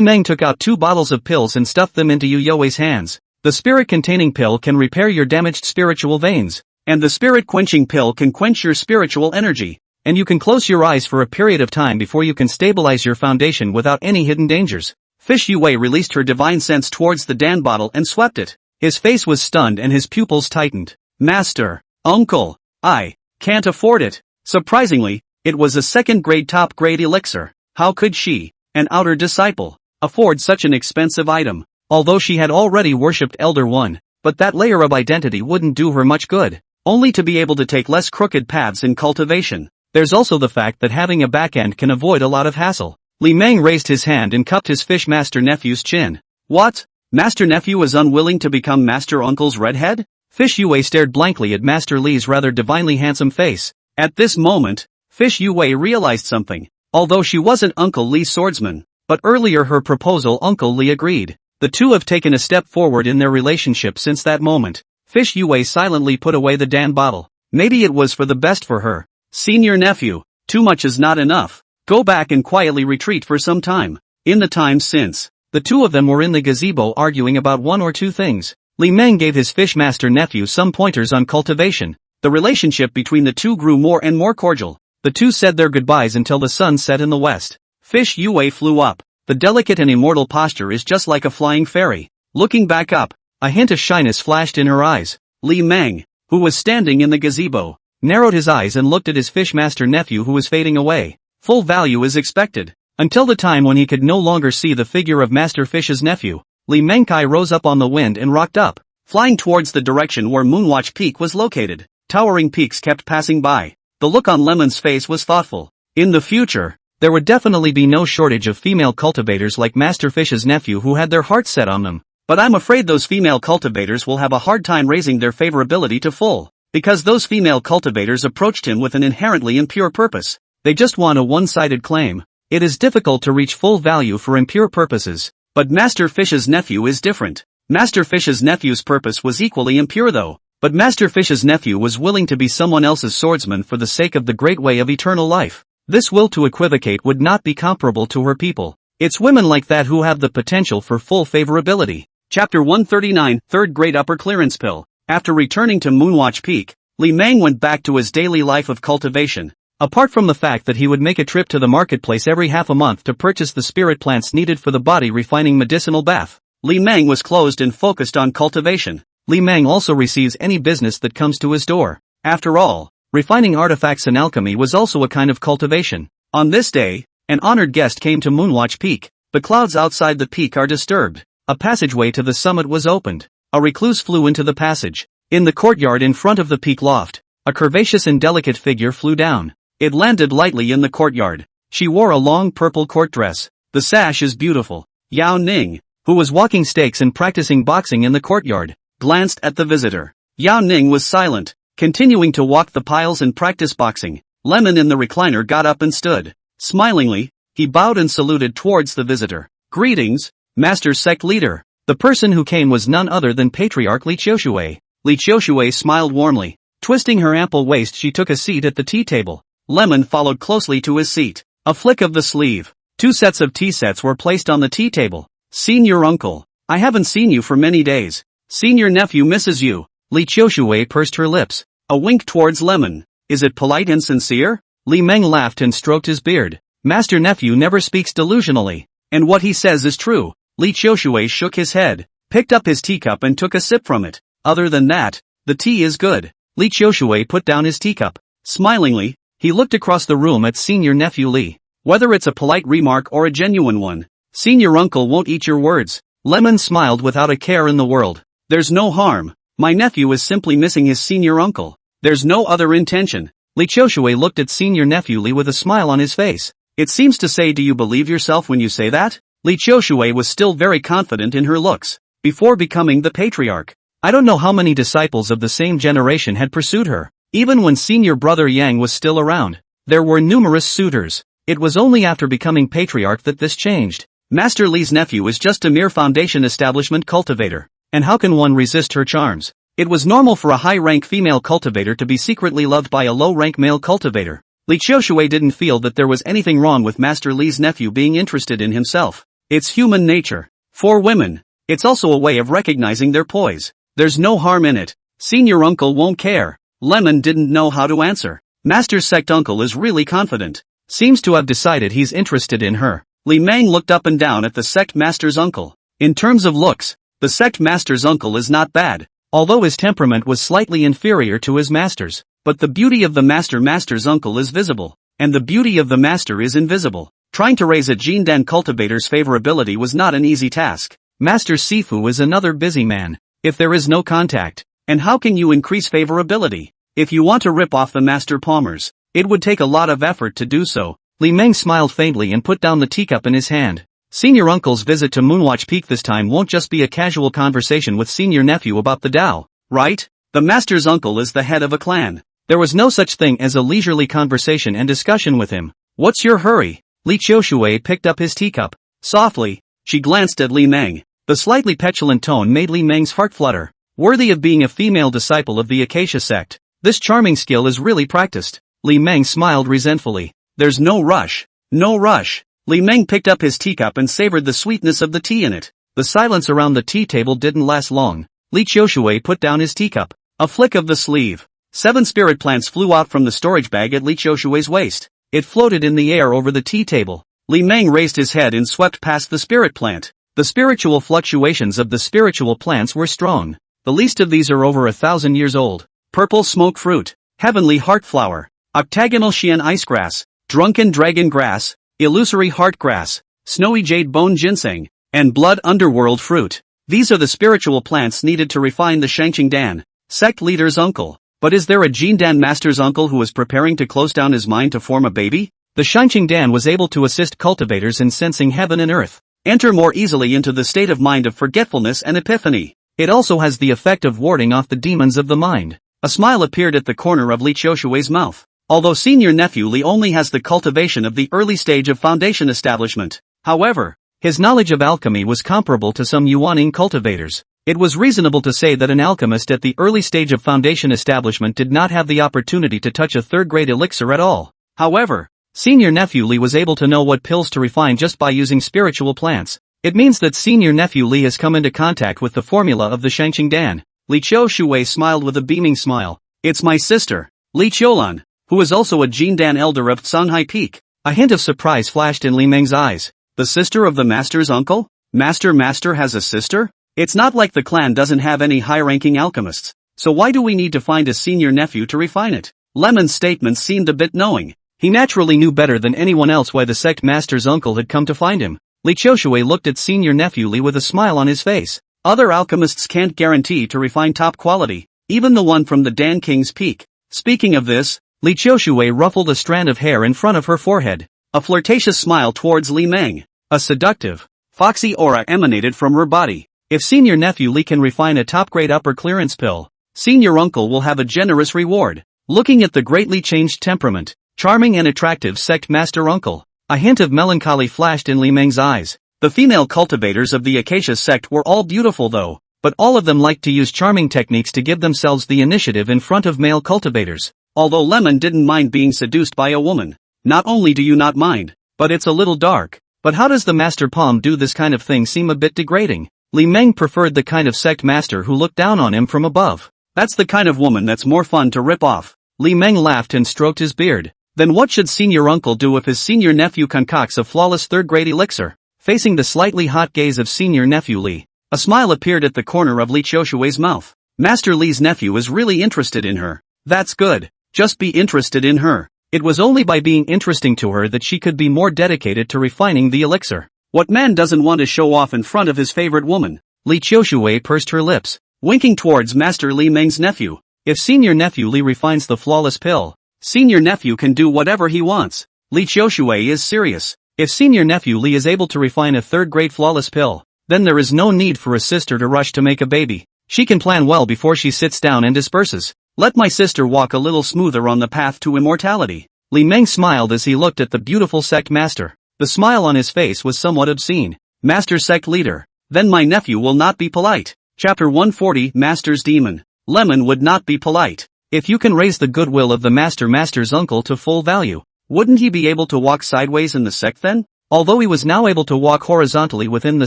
Meng took out 2 bottles of pills and stuffed them into Yu Yue's hands. The spirit-containing pill can repair your damaged spiritual veins, and the spirit-quenching pill can quench your spiritual energy, and you can close your eyes for a period of time before you can stabilize your foundation without any hidden dangers. Fish Yue released her divine sense towards the Dan bottle and swept it. His face was stunned and his pupils tightened. Master, Uncle, I can't afford it. Surprisingly, it was a second-grade top-grade elixir. How could she, an outer disciple, afford such an expensive item? Although she had already worshipped Elder One, but that layer of identity wouldn't do her much good, only to be able to take less crooked paths in cultivation. There's also the fact that having a backend can avoid a lot of hassle. Li Meng raised his hand and cupped his Fishmaster nephew's chin. What? Master nephew is unwilling to become Master Uncle's redhead? Fish Yue stared blankly at Master Li's rather divinely handsome face. At this moment, Fish Yue realized something. Although she wasn't Uncle Li's swordsman, but earlier her proposal Uncle Li agreed. The two have taken a step forward in their relationship since that moment. Fish Yue silently put away the Dan bottle. Maybe it was for the best for her. Senior nephew, too much is not enough. Go back and quietly retreat for some time. In the time since, the two of them were in the gazebo arguing about one or two things. Li Meng gave his Fishmaster nephew some pointers on cultivation. The relationship between the two grew more and more cordial. The two said their goodbyes until the sun set in the west. Fish Yue flew up. The delicate and immortal posture is just like a flying fairy. Looking back up, a hint of shyness flashed in her eyes. Li Meng, who was standing in the gazebo, narrowed his eyes and looked at his Fishmaster nephew who was fading away. Full value is expected. Until the time when he could no longer see the figure of Master Fish's nephew, Li Mengkai rose up on the wind and rocked up, flying towards the direction where Moonwatch Peak was located. Towering peaks kept passing by. The look on Lemon's face was thoughtful. In the future, there would definitely be no shortage of female cultivators like Master Fish's nephew who had their hearts set on them. But I'm afraid those female cultivators will have a hard time raising their favorability to full, because those female cultivators approached him with an inherently impure purpose. They just want a one-sided claim. It is difficult to reach full value for impure purposes. But Master Fish's nephew is different. Master Fish's nephew's purpose was equally impure though. But Master Fish's nephew was willing to be someone else's swordsman for the sake of the great way of eternal life. This will to equivocate would not be comparable to her people. It's women like that who have the potential for full favorability. Chapter 139, Third Great Upper Clearance Pill. After returning to Moonwatch Peak, Li Meng went back to his daily life of cultivation. Apart from the fact that he would make a trip to the marketplace every half a month to purchase the spirit plants needed for the body refining medicinal bath, Li Meng was closed and focused on cultivation. Li Meng also receives any business that comes to his door. After all, refining artifacts and alchemy was also a kind of cultivation. On this day, an honored guest came to Moonwatch Peak. The clouds outside the peak are disturbed. A passageway to the summit was opened. A recluse flew into the passage. In the courtyard in front of the peak loft, a curvaceous and delicate figure flew down. It landed lightly in the courtyard. She wore a long purple court dress. The sash is beautiful. Yao Ning, who was walking stakes and practicing boxing in the courtyard, glanced at the visitor. Yao Ning was silent, continuing to walk the piles and practice boxing. Lemon in the recliner got up and stood. Smilingly, he bowed and saluted towards the visitor. Greetings, Master Sect Leader. The person who came was none other than Patriarch Li Qiushui. Li Qiushui smiled warmly. Twisting her ample waist, she took a seat at the tea table. Lemon followed closely to his seat. A flick of the sleeve. 2 sets of tea sets were placed on the tea table. Senior uncle, I haven't seen you for many days. Senior nephew misses you. Li Qiushui pursed her lips. A wink towards Lemon. Is it polite and sincere? Li Meng laughed and stroked his beard. Master nephew never speaks delusionally. And what he says is true. Li Qiushui shook his head, picked up his teacup and took a sip from it. Other than that, the tea is good. Li Qiushui put down his teacup. Smilingly, he looked across the room at senior nephew Li. Whether it's a polite remark or a genuine one, senior uncle won't eat your words. Lemon smiled without a care in the world. There's no harm. My nephew is simply missing his senior uncle. There's no other intention. Li Qiushui looked at senior nephew Li with a smile on his face. It seems to say, do you believe yourself when you say that? Li Qiushui was still very confident in her looks. Before becoming the patriarch, I don't know how many disciples of the same generation had pursued her. Even when senior brother Yang was still around, there were numerous suitors. It was only after becoming patriarch that this changed. Master Li's nephew is just a mere foundation establishment cultivator. And how can one resist her charms? It was normal for a high-rank female cultivator to be secretly loved by a low-rank male cultivator. Li Qiushui didn't feel that there was anything wrong with Master Li's nephew being interested in himself. It's human nature. For women, it's also a way of recognizing their poise. There's no harm in it. Senior uncle won't care. Lemon didn't know how to answer. Master Sect uncle is really confident. Seems to have decided he's interested in her. Li Meng looked up and down at the sect master's uncle. In terms of looks, the sect master's uncle is not bad, although his temperament was slightly inferior to his master's. But the beauty of the master's uncle is visible, and the beauty of the master is invisible. Trying to raise a Jindan cultivator's favorability was not an easy task. Master Sifu is another busy man. If there is no contact, and how can you increase favorability? If you want to rip off the master palmers, it would take a lot of effort to do so. Li Meng smiled faintly and put down the teacup in his hand. Senior uncle's visit to Moonwatch Peak this time won't just be a casual conversation with senior nephew about the Tao, right? The master's uncle is the head of a clan. There was no such thing as a leisurely conversation and discussion with him. What's your hurry? Li Qiushui picked up his teacup. Softly, she glanced at Li Meng. The slightly petulant tone made Li Meng's heart flutter. Worthy of being a female disciple of the Acacia sect, this charming skill is really practiced. Li Meng smiled resentfully. There's no rush. No rush. Li Meng picked up his teacup and savored the sweetness of the tea in it. The silence around the tea table didn't last long. Li Qiushui put down his teacup. A flick of the sleeve. 7 spirit plants flew out from the storage bag at Li Qiushui's waist. It floated in the air over the tea table. Li Meng raised his head and swept past the spirit plant. The spiritual fluctuations of the spiritual plants were strong. The least of these are over 1,000 years old. Purple smoke fruit, heavenly heart flower, octagonal Xian ice grass, drunken dragon grass, illusory heart grass, snowy jade bone ginseng, and blood underworld fruit. These are the spiritual plants needed to refine the Shangqing Dan, sect leader's uncle. But is there a Jindan master's uncle who is preparing to close down his mind to form a baby? The Shangqing Dan was able to assist cultivators in sensing heaven and earth, enter more easily into the state of mind of forgetfulness and epiphany. It also has the effect of warding off the demons of the mind. A smile appeared at the corner of Li Qiushui's mouth. Although senior nephew Li only has the cultivation of the early stage of foundation establishment, however, his knowledge of alchemy was comparable to some Yuaning cultivators. It was reasonable to say that an alchemist at the early stage of foundation establishment did not have the opportunity to touch a third-grade elixir at all. However, Senior Nephew Li was able to know what pills to refine just by using spiritual plants. It means that Senior Nephew Li has come into contact with the formula of the Shangqing Dan. Li Qiushui smiled with a beaming smile. It's my sister, Li Qiulan, who is also a Jindan elder of Songhai Peak. A hint of surprise flashed in Li Meng's eyes. The sister of the master's uncle? Master has a sister? It's not like the clan doesn't have any high-ranking alchemists, so why do we need to find a senior nephew to refine it? Lemon's statement seemed a bit knowing. He naturally knew better than anyone else why the sect master's uncle had come to find him. Li Qiushui looked at Senior Nephew Li with a smile on his face. Other alchemists can't guarantee to refine top quality, even the one from the Dan King's Peak. Speaking of this, Li Qiushui ruffled a strand of hair in front of her forehead. A flirtatious smile towards Li Meng. A seductive, foxy aura emanated from her body. If Senior Nephew Li can refine a top-grade upper clearance pill, Senior Uncle will have a generous reward. Looking at the greatly changed temperament, charming and attractive sect master uncle, a hint of melancholy flashed in Li Meng's eyes. The female cultivators of the Acacia sect were all beautiful though, but all of them liked to use charming techniques to give themselves the initiative in front of male cultivators. Although Lemon didn't mind being seduced by a woman. Not only do you not mind, but it's a little dark. But how does the master palm do this kind of thing seem a bit degrading? Li Meng preferred the kind of sect master who looked down on him from above. That's the kind of woman that's more fun to rip off. Li Meng laughed and stroked his beard. Then what should Senior Uncle do if his senior nephew concocts a flawless third-grade elixir? Facing the slightly hot gaze of Senior Nephew Li, a smile appeared at the corner of Li Qiushui's mouth. Master Li's nephew is really interested in her. That's good. Just be interested in her. It was only by being interesting to her that she could be more dedicated to refining the elixir. What man doesn't want to show off in front of his favorite woman? Li Qiushui pursed her lips, winking towards Master Li Meng's nephew. If Senior Nephew Li refines the flawless pill, Senior Nephew can do whatever he wants. Li Qiushui is serious. If Senior Nephew Li is able to refine a third-grade flawless pill, then there is no need for a sister to rush to make a baby. She can plan well before she sits down and disperses. Let my sister walk a little smoother on the path to immortality. Li Meng smiled as he looked at the beautiful sect master. The smile on his face was somewhat obscene. Master sect leader. Then my nephew will not be polite. Chapter 140 Master's Demon. Lemon would not be polite. If you can raise the goodwill of the master's uncle to full value, wouldn't he be able to walk sideways in the sect then? Although he was now able to walk horizontally within the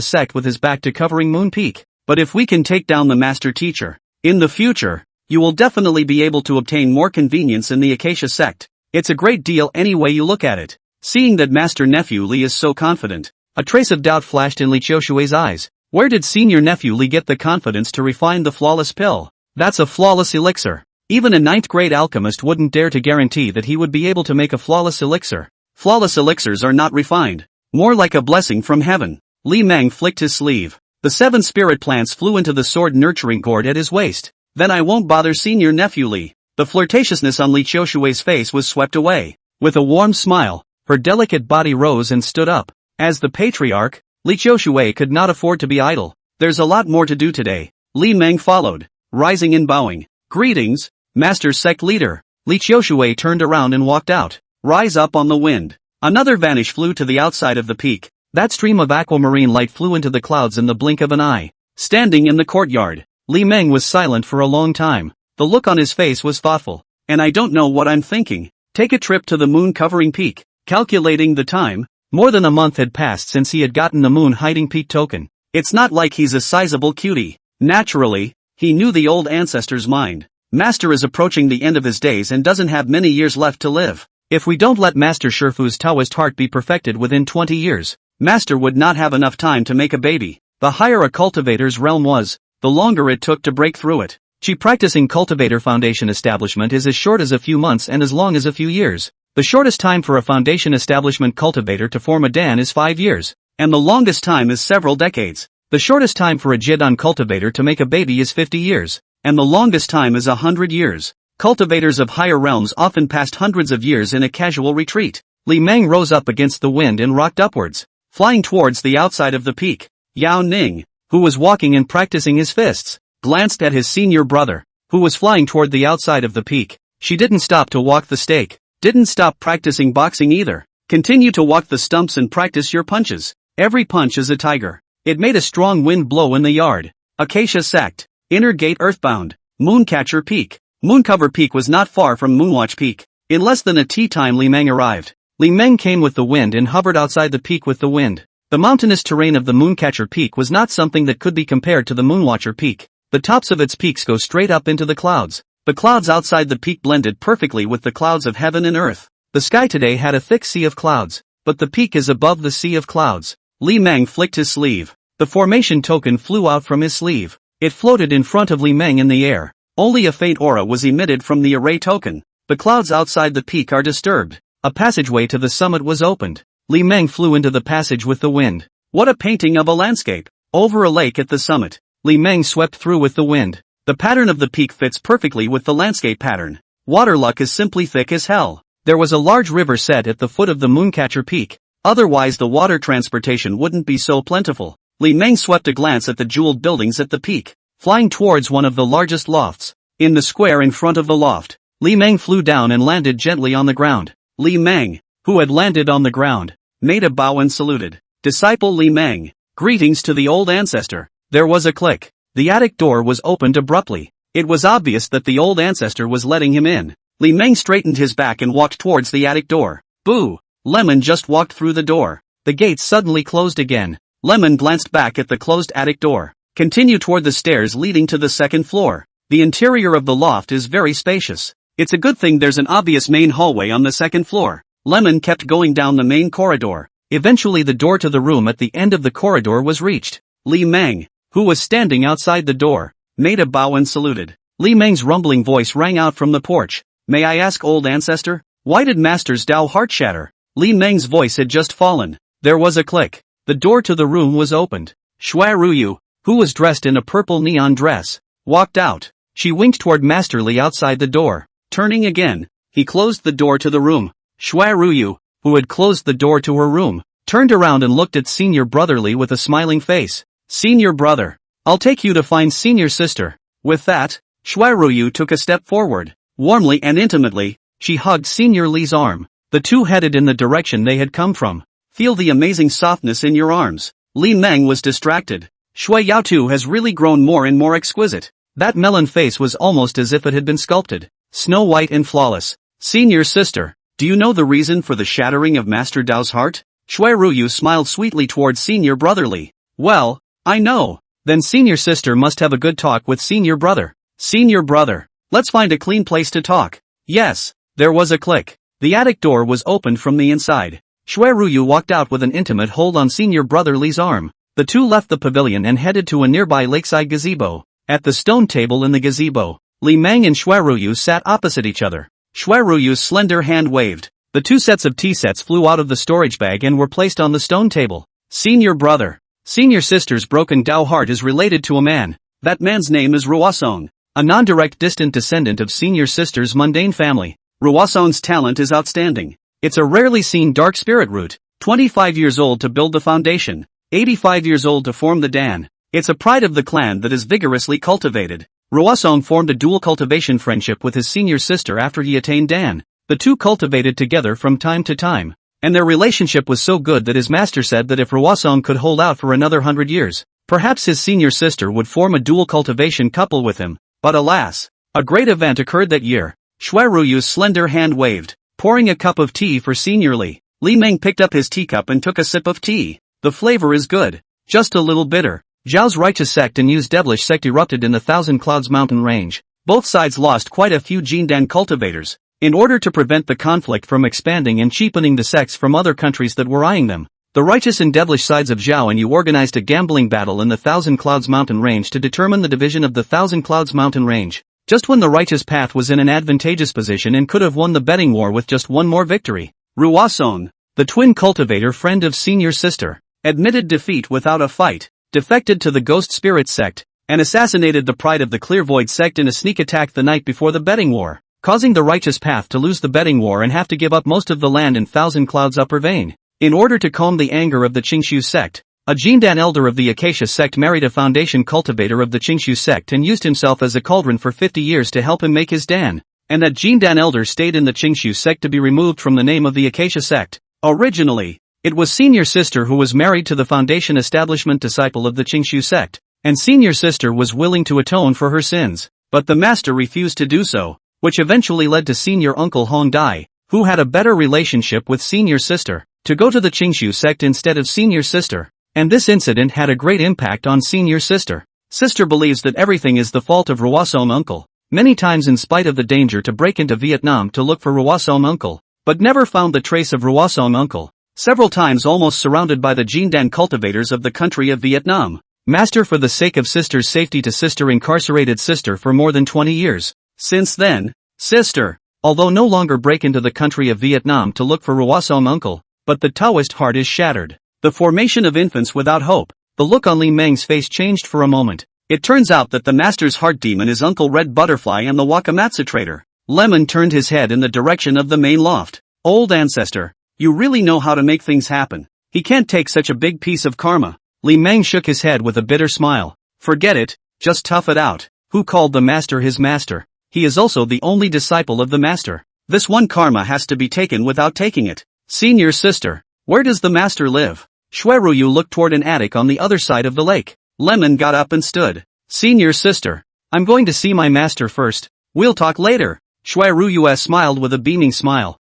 sect with his back to covering Moon Peak. But if we can take down the master teacher, in the future, you will definitely be able to obtain more convenience in the Acacia sect. It's a great deal any way you look at it. Seeing that Master Nephew Li is so confident, a trace of doubt flashed in Li Qiushui's eyes. Where did Senior Nephew Li get the confidence to refine the flawless pill? That's a flawless elixir. Even a 9th-grade alchemist wouldn't dare to guarantee that he would be able to make a flawless elixir. Flawless elixirs are not refined. More like a blessing from heaven. Li Meng flicked his sleeve. The 7 spirit plants flew into the sword nurturing gourd at his waist. Then I won't bother Senior Nephew Li. The flirtatiousness on Li Qiushui's face was swept away. With a warm smile, her delicate body rose and stood up. As the patriarch, Li Qiushui could not afford to be idle. There's a lot more to do today. Li Meng followed, rising and bowing. Greetings, Master Sect Leader. Li Qiushui turned around and walked out. Rise up on the wind. Another vanish flew to the outside of the peak. That stream of aquamarine light flew into the clouds in the blink of an eye. Standing in the courtyard, Li Meng was silent for a long time. The look on his face was thoughtful. And I don't know what I'm thinking. Take a trip to the moon-covering peak. Calculating the time, more than a month had passed since he had gotten the moon-hiding peak token. It's not like he's a sizable cutie. Naturally, he knew the old ancestor's mind. Master is approaching the end of his days and doesn't have many years left to live. If we don't let Master Shifu's Taoist heart be perfected within 20 years, Master would not have enough time to make a baby. The higher a cultivator's realm was, the longer it took to break through it. Practicing cultivator foundation establishment is as short as a few months and as long as a few years. The shortest time for a foundation establishment cultivator to form a dan is 5 years, and the longest time is several decades. The shortest time for a Jidan cultivator to make a baby is 50 years, and the longest time is 100 years. Cultivators of higher realms often passed hundreds of years in a casual retreat. Li Meng rose up against the wind and rocked upwards, flying towards the outside of the peak. Yao Ning, who was walking and practicing his fists, glanced at his senior brother, who was flying toward the outside of the peak. She didn't stop to walk the stake, didn't stop practicing boxing either. Continue to walk the stumps and practice your punches. Every punch is a tiger. It made a strong wind blow in the yard. Acacia Sect. Inner Gate Earthbound. Mooncatcher Peak. Mooncover Peak was not far from Moonwatch Peak. In less than a tea time Li Meng arrived. Li Meng came with the wind and hovered outside the peak with the wind. The mountainous terrain of the Mooncatcher Peak was not something that could be compared to the Moonwatcher Peak. The tops of its peaks go straight up into the clouds. The clouds outside the peak blended perfectly with the clouds of heaven and earth. The sky today had a thick sea of clouds, but the peak is above the sea of clouds. Li Meng flicked his sleeve. The formation token flew out from his sleeve. It floated in front of Li Meng in the air. Only a faint aura was emitted from the array token. The clouds outside the peak are disturbed. A passageway to the summit was opened. Li Meng flew into the passage with the wind. What a painting of a landscape! Over a lake at the summit, Li Meng swept through with the wind. The pattern of the peak fits perfectly with the landscape pattern. Water luck is simply thick as hell. There was a large river set at the foot of the Mooncatcher Peak. Otherwise the water transportation wouldn't be so plentiful. Li Meng swept a glance at the jeweled buildings at the peak, flying towards one of the largest lofts. In the square in front of the loft, Li Meng flew down and landed gently on the ground. Li Meng, who had landed on the ground, made a bow and saluted. Disciple Li Meng, greetings to the old ancestor. There was a click. The attic door was opened abruptly. It was obvious that the old ancestor was letting him in. Li Meng straightened his back and walked towards the attic door. Boo! Lemon just walked through the door. The gates suddenly closed again. Lemon glanced back at the closed attic door. Continue toward the stairs leading to the second floor. The interior of the loft is very spacious. It's a good thing there's an obvious main hallway on the second floor. Lemon kept going down the main corridor. Eventually the door to the room at the end of the corridor was reached. Li Meng, who was standing outside the door, made a bow and saluted. Li Meng's rumbling voice rang out from the porch. May I ask, old ancestor? Why did Master's Dao heart shatter? Li Meng's voice had just fallen. There was a click. The door to the room was opened. Shui Ruyu, who was dressed in a purple neon dress, walked out. She winked toward Master Li outside the door. Turning again, he closed the door to the room. Shui Ruyu, who had closed the door to her room, turned around and looked at Senior Brother Li with a smiling face. Senior brother, I'll take you to find Senior Sister. With that, Shui Ruyu took a step forward. Warmly and intimately, she hugged Senior Li's arm. The two headed in the direction they had come from. Feel the amazing softness in your arms. Li Meng was distracted. Shui Yaotu has really grown more and more exquisite. That melon face was almost as if it had been sculpted. Snow white and flawless. Senior sister, do you know the reason for the shattering of Master Dao's heart? Shui Ruyu smiled sweetly towards Senior Brother Li. Well, I know. Then Senior Sister must have a good talk with Senior Brother. Senior Brother, let's find a clean place to talk. Yes, there was a click. The attic door was opened from the inside. Shui Ruyu walked out with an intimate hold on Senior Brother Li's arm. The two left the pavilion and headed to a nearby lakeside gazebo. At the stone table in the gazebo, Li Meng and Shui Ruyu sat opposite each other. Shui Ruyu's slender hand waved. The two sets of tea sets flew out of the storage bag and were placed on the stone table. Senior brother. Senior sister's broken Dao heart is related to a man. That man's name is Ruosong, a non-direct distant descendant of Senior sister's mundane family. Ruosong's talent is outstanding. It's a rarely seen dark spirit root. 25 years old to build the foundation. 85 years old to form the Dan. It's a pride of the clan that is vigorously cultivated. Ruosong formed a dual cultivation friendship with his senior sister after he attained Dan. The two cultivated together from time to time, and their relationship was so good that his master said that if Ruosong could hold out for another 100 years, perhaps his senior sister would form a dual cultivation couple with him. But alas, a great event occurred that year. Shui Ruyu's slender hand waved, pouring a cup of tea for Senior Li. Li Meng picked up his teacup and took a sip of tea. The flavor is good, just a little bitter. Zhao's righteous sect and Yu's devilish sect erupted in the Thousand Clouds mountain range. Both sides lost quite a few Jindan cultivators. In order to prevent the conflict from expanding and cheapening the sects from other countries that were eyeing them, the righteous and devilish sides of Zhao and Yu organized a gambling battle in the Thousand Clouds mountain range to determine the division of the Thousand Clouds mountain range. Just when the righteous path was in an advantageous position and could have won the betting war with just one more victory, Ruosong, the twin cultivator friend of senior sister, admitted defeat without a fight, defected to the Ghost Spirit sect, and assassinated the pride of the Clear Void sect in a sneak attack the night before the betting war, causing the righteous path to lose the betting war and have to give up most of the land in Thousand Clouds Upper Vein. In order to calm the anger of the Qingshu sect, a Jindan elder of the Acacia sect married a foundation cultivator of the Qingshu sect and used himself as a cauldron for 50 years to help him make his Dan, and that Jindan elder stayed in the Qingshu sect to be removed from the name of the Acacia sect. Originally, it was senior sister who was married to the foundation establishment disciple of the Qingshu sect. and senior sister was willing to atone for her sins, but the master refused to do so, which eventually led to senior uncle Hong Dai, who had a better relationship with senior sister, to go to the Qingshu sect instead of senior sister, and this incident had a great impact on senior sister. Sister believes that everything is the fault of Ruosom uncle, many times in spite of the danger to break into Vietnam to look for Ruosom uncle, but never found the trace of Ruosom uncle, several times almost surrounded by the Jindan cultivators of the country of Vietnam. Master for the sake of sister's safety to sister incarcerated sister for more than 20 years. Since then, sister, although no longer break into the country of Vietnam to look for Ruosom uncle, but the Taoist heart is shattered. The formation of infants without hope. The look on Li Meng's face changed for a moment. It turns out that the master's heart demon is Uncle Red Butterfly and the Wakamatsu traitor. Lemon turned his head in the direction of the main loft. Old ancestor, you really know how to make things happen. He can't take such a big piece of karma. Li Meng shook his head with a bitter smile. Forget it, just tough it out. Who called the master his master? He is also the only disciple of the master. This one karma has to be taken without taking it. Senior sister, where does the master live? Shuiruyu looked toward an attic on the other side of the lake. Lemon got up and stood. Senior sister, I'm going to see my master first. We'll talk later. Shuiruyu smiled with a beaming smile.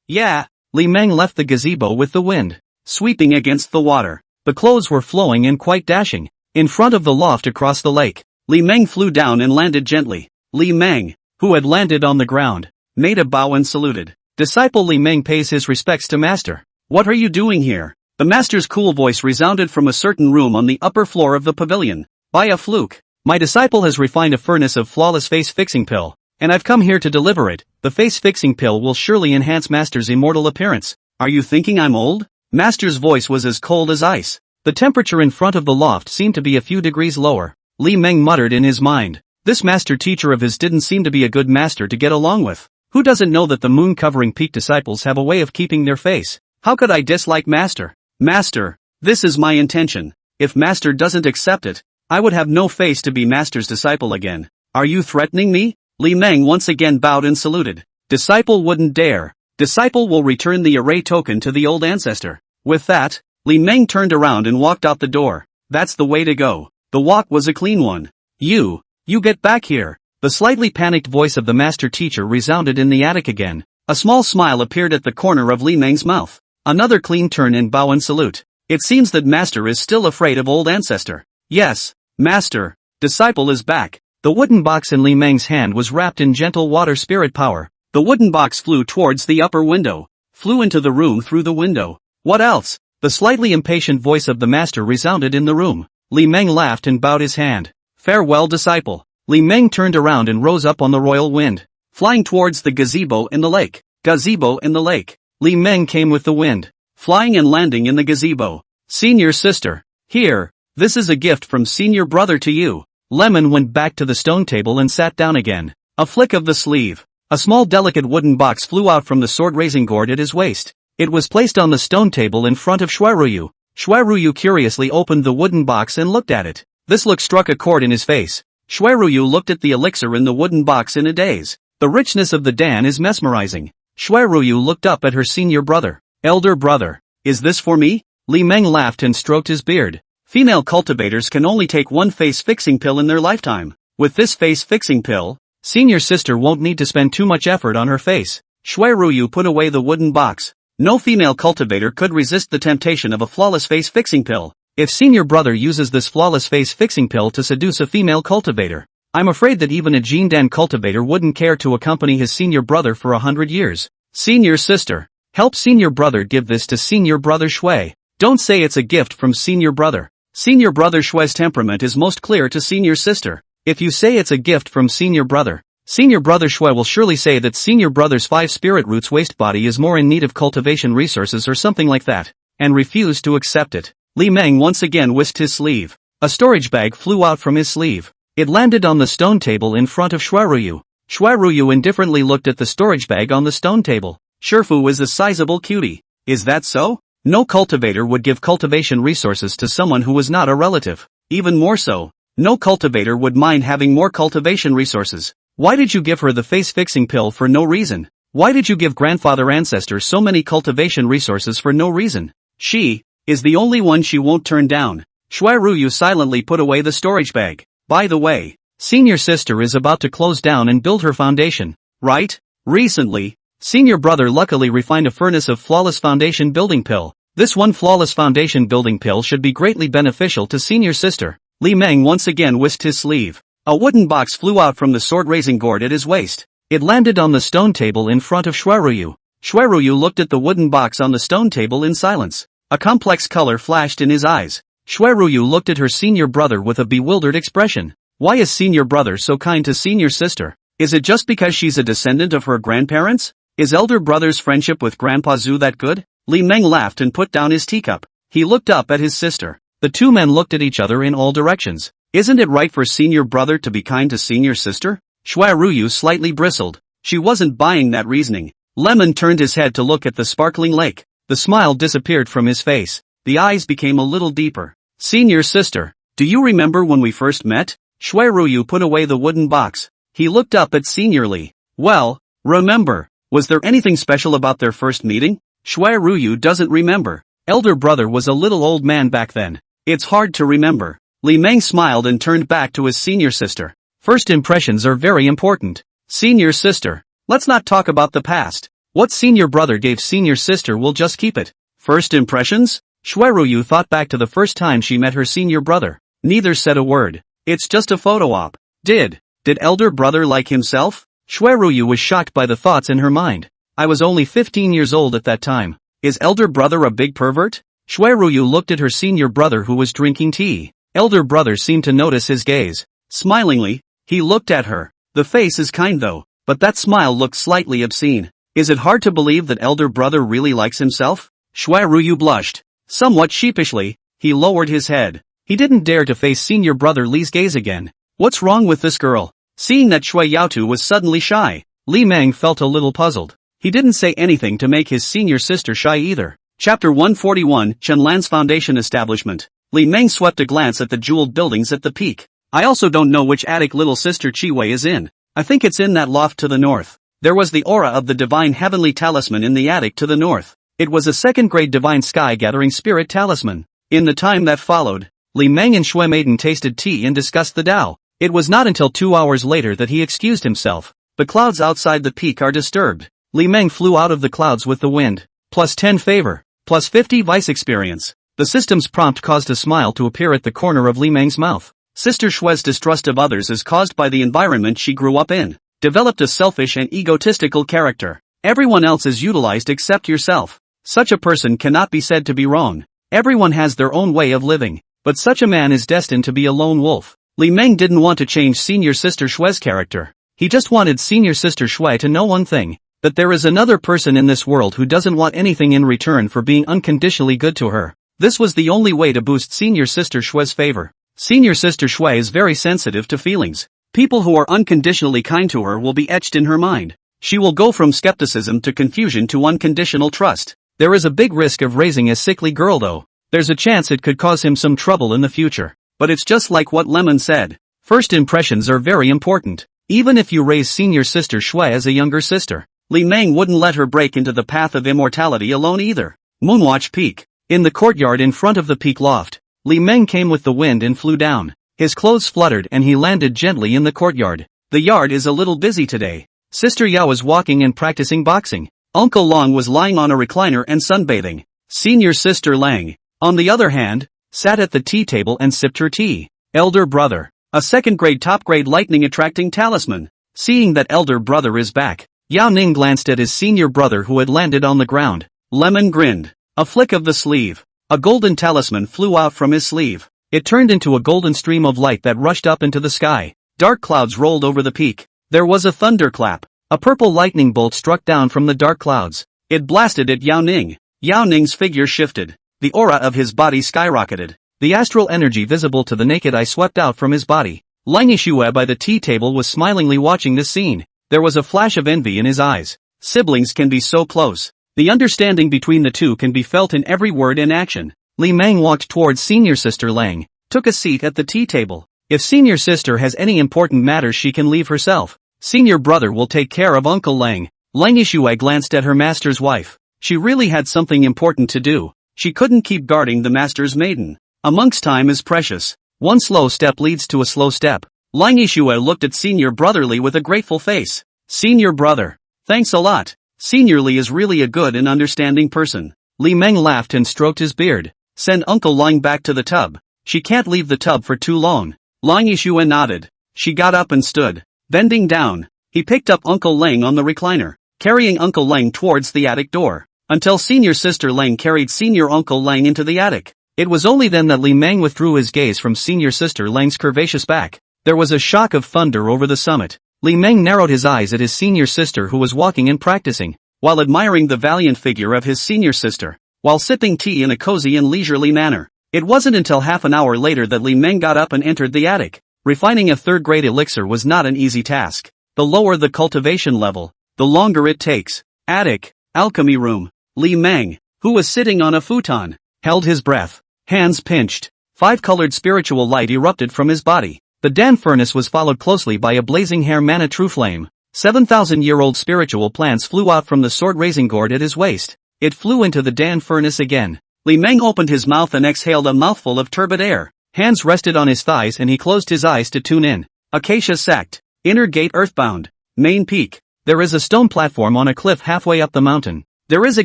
Yeah. Li Meng left the gazebo with the wind sweeping against the water. The clothes were flowing and quite dashing. In front of the loft across the lake, Li Meng flew down and landed gently. Li Meng, who had landed on the ground, made a bow and saluted. Disciple Li Meng pays his respects to master. What are you doing here? The master's cool voice resounded from a certain room on the upper floor of the pavilion. By a fluke, my disciple has refined a furnace of flawless face-fixing pill, and I've come here to deliver it. The face-fixing pill will surely enhance master's immortal appearance. Are you thinking I'm old? Master's voice was as cold as ice. The temperature in front of the loft seemed to be a few degrees lower. Li Meng muttered in his mind. This master teacher of his didn't seem to be a good master to get along with. Who doesn't know that the moon-covering peak disciples have a way of keeping their face? How could I dislike master? Master, this is my intention. If master doesn't accept it, I would have no face to be master's disciple again. Are you threatening me? Li Meng once again bowed and saluted. Disciple wouldn't dare. Disciple will return the array token to the old ancestor. With that, Li Meng turned around and walked out the door. That's the way to go. The walk was a clean one. You get back here. The slightly panicked voice of the master teacher resounded in the attic again. A small smile appeared at the corner of Li Meng's mouth. Another clean turn and bow and salute. It seems that master is still afraid of old ancestor. Yes, master. Disciple is back. The wooden box in Li Meng's hand was wrapped in gentle water spirit power. The wooden box flew towards the upper window. Flew into the room through the window. What else? The slightly impatient voice of the master resounded in the room. Li Meng laughed and bowed his hand. Farewell, disciple. Li Meng turned around and rose up on the royal wind, flying towards the gazebo in the lake. Gazebo in the lake. Li Meng came with the wind, flying and landing in the gazebo. Senior sister, here, this is a gift from senior brother to you. Lemon went back to the stone table and sat down again. A flick of the sleeve. A small delicate wooden box flew out from the sword-raising gourd at his waist. It was placed on the stone table in front of Shuiruyu. Shuiruyu curiously opened the wooden box and looked at it. This look struck a chord in his face. Shuiruyu looked at the elixir in the wooden box in a daze. The richness of the Dan is mesmerizing. Shuiruyu looked up at her senior brother. Elder brother, is this for me? Li Meng laughed and stroked his beard. Female cultivators can only take one face-fixing pill in their lifetime. With this face-fixing pill, senior sister won't need to spend too much effort on her face. Shuiruyu put away the wooden box. No female cultivator could resist the temptation of a flawless face-fixing pill. If senior brother uses this flawless face-fixing pill to seduce a female cultivator, I'm afraid that even a Jindan cultivator wouldn't care to accompany his senior brother for 100 years. Senior sister, help senior brother give this to senior brother Shui. Don't say it's a gift from senior brother. Senior brother Shui's temperament is most clear to senior sister. If you say it's a gift from senior brother Shui will surely say that senior brother's 5 spirit roots waste body is more in need of cultivation resources or something like that, and refuse to accept it. Li Meng once again whisked his sleeve. A storage bag flew out from his sleeve. It landed on the stone table in front of Shuiruyu. Shuiruyu indifferently looked at the storage bag on the stone table. Shifu is a sizable cutie. Is that so? No cultivator would give cultivation resources to someone who was not a relative. Even more so, no cultivator would mind having more cultivation resources. Why did you give her the face-fixing pill for no reason? Why did you give grandfather ancestor so many cultivation resources for no reason? She is the only one she won't turn down. Shui Ruyu silently put away the storage bag. By the way, senior sister is about to close down and build her foundation, right? Recently, senior brother luckily refined a furnace of flawless foundation building pill. This one flawless foundation building pill should be greatly beneficial to senior sister. Li Meng once again whisked his sleeve. A wooden box flew out from the sword-raising gourd at his waist. It landed on the stone table in front of Shui Ruyu. Shui Ruyu looked at the wooden box on the stone table in silence. A complex color flashed in his eyes. Shui Ruyu looked at her senior brother with a bewildered expression. Why is senior brother so kind to senior sister? Is it just because she's a descendant of her grandparents? Is elder brother's friendship with Grandpa Zhu that good? Li Meng laughed and put down his teacup. He looked up at his sister. The two men looked at each other in all directions. Isn't it right for senior brother to be kind to senior sister? Shui Ruyu slightly bristled. She wasn't buying that reasoning. Lemon turned his head to look at the sparkling lake. The smile disappeared from his face. The eyes became a little deeper. Senior sister, do you remember when we first met? Shui Ruyu put away the wooden box. He looked up at Senior Li. Well, remember. Was there anything special about their first meeting? Shui Ruyu doesn't remember. Elder brother was a little old man back then. It's hard to remember. Li Meng smiled and turned back to his senior sister. First impressions are very important. Senior sister, let's not talk about the past. What senior brother gave senior sister will just keep it. First impressions? Shui Ruyu thought back to the first time she met her senior brother. Neither said a word. It's just a photo op. Did elder brother like himself? Shui Ruyu was shocked by the thoughts in her mind. I was only 15 years old at that time. Is elder brother a big pervert? Shui Ruyu looked at her senior brother who was drinking tea. Elder brother seemed to notice his gaze. Smilingly, he looked at her. The face is kind though, but that smile looked slightly obscene. Is it hard to believe that elder brother really likes himself? Shui Ruyu blushed. Somewhat sheepishly, he lowered his head. He didn't dare to face senior brother Li's gaze again. What's wrong with this girl? Seeing that Shui Yaotu was suddenly shy, Li Meng felt a little puzzled. He didn't say anything to make his senior sister shy either. Chapter 141, Chenlan's Foundation Establishment. Li Meng swept a glance at the jeweled buildings at the peak. I also don't know which attic little sister Chiwei is in. I think it's in that loft to the north. There was the aura of the divine heavenly talisman in the attic to the north. It was a second-grade divine sky-gathering spirit talisman. In the time that followed, Li Meng and Shui Maiden tasted tea and discussed the Tao. It was not until 2 hours later that he excused himself. The clouds outside the peak are disturbed. Li Meng flew out of the clouds with the wind. Plus 10 favor. Plus 50 vice experience. The system's prompt caused a smile to appear at the corner of Li Meng's mouth. Sister Shui's distrust of others is caused by the environment she grew up in. Developed a selfish and egotistical character. Everyone else is utilized except yourself. Such a person cannot be said to be wrong. Everyone has their own way of living. But such a man is destined to be a lone wolf. Li Meng didn't want to change senior sister Shui's character. He just wanted senior sister Shui to know one thing. That there is another person in this world who doesn't want anything in return for being unconditionally good to her. This was the only way to boost senior sister Shui's favor. Senior sister Shui is very sensitive to feelings. People who are unconditionally kind to her will be etched in her mind. She will go from skepticism to confusion to unconditional trust. There is a big risk of raising a sickly girl though. There's a chance it could cause him some trouble in the future. But it's just like what Lemon said. First impressions are very important. Even if you raise senior sister Shui as a younger sister, Li Meng wouldn't let her break into the path of immortality alone either. Moonwatch Peak. In the courtyard in front of the peak loft, Li Meng came with the wind and flew down. His clothes fluttered and he landed gently in the courtyard. The yard is a little busy today. Sister Yao is walking and practicing boxing. Uncle Long was lying on a recliner and sunbathing. Senior sister Lang, on the other hand, sat at the tea table and sipped her tea. Elder brother, a second-grade top-grade lightning-attracting talisman. Seeing that elder brother is back, Yao Ning glanced at his senior brother who had landed on the ground. Lemon grinned. A flick of the sleeve. A golden talisman flew out from his sleeve. It turned into a golden stream of light that rushed up into the sky. Dark clouds rolled over the peak. There was a thunderclap. A purple lightning bolt struck down from the dark clouds. It blasted at Yao Ning. Yao Ning's figure shifted. The aura of his body skyrocketed. The astral energy visible to the naked eye swept out from his body. Lang Yishue by the tea table was smilingly watching this scene. There was a flash of envy in his eyes. Siblings can be so close. The understanding between the two can be felt in every word and action. Li Meng walked towards senior sister Lang, took a seat at the tea table. If senior sister has any important matters she can leave herself. Senior brother will take care of Uncle Lang. Lang Yishue glanced at her master's wife. She really had something important to do. She couldn't keep guarding the master's maiden. Amongst time is precious. One slow step leads to a slow step. Lang Yishue looked at Senior Brother Li with a grateful face. Senior brother. Thanks a lot. Senior Li is really a good and understanding person. Li Meng laughed and stroked his beard. Send Uncle Lang back to the tub. She can't leave the tub for too long. Lang Yishue nodded. She got up and stood. Bending down, he picked up Uncle Lang on the recliner, carrying Uncle Lang towards the attic door, until Senior Sister Lang carried Senior Uncle Lang into the attic. It was only then that Li Meng withdrew his gaze from Senior Sister Lang's curvaceous back. There was a shock of thunder over the summit. Li Meng narrowed his eyes at his senior sister who was walking and practicing, while admiring the valiant figure of his senior sister, while sipping tea in a cozy and leisurely manner. It wasn't until half an hour later that Li Meng got up and entered the attic. Refining a third-grade elixir was not an easy task. The lower the cultivation level, the longer it takes. Attic, alchemy room. Li Meng, who was sitting on a futon, held his breath. Hands pinched. Five-colored spiritual light erupted from his body. The Dan furnace was followed closely by a blazing hair mana true flame. 7,000-year-old spiritual plants flew out from the sword-raising gourd at his waist. It flew into the Dan furnace again. Li Meng opened his mouth and exhaled a mouthful of turbid air. Hands rested on his thighs and he closed his eyes to tune in. Acacia Sect. Inner Gate Earthbound. Main Peak. There is a stone platform on a cliff halfway up the mountain. There is a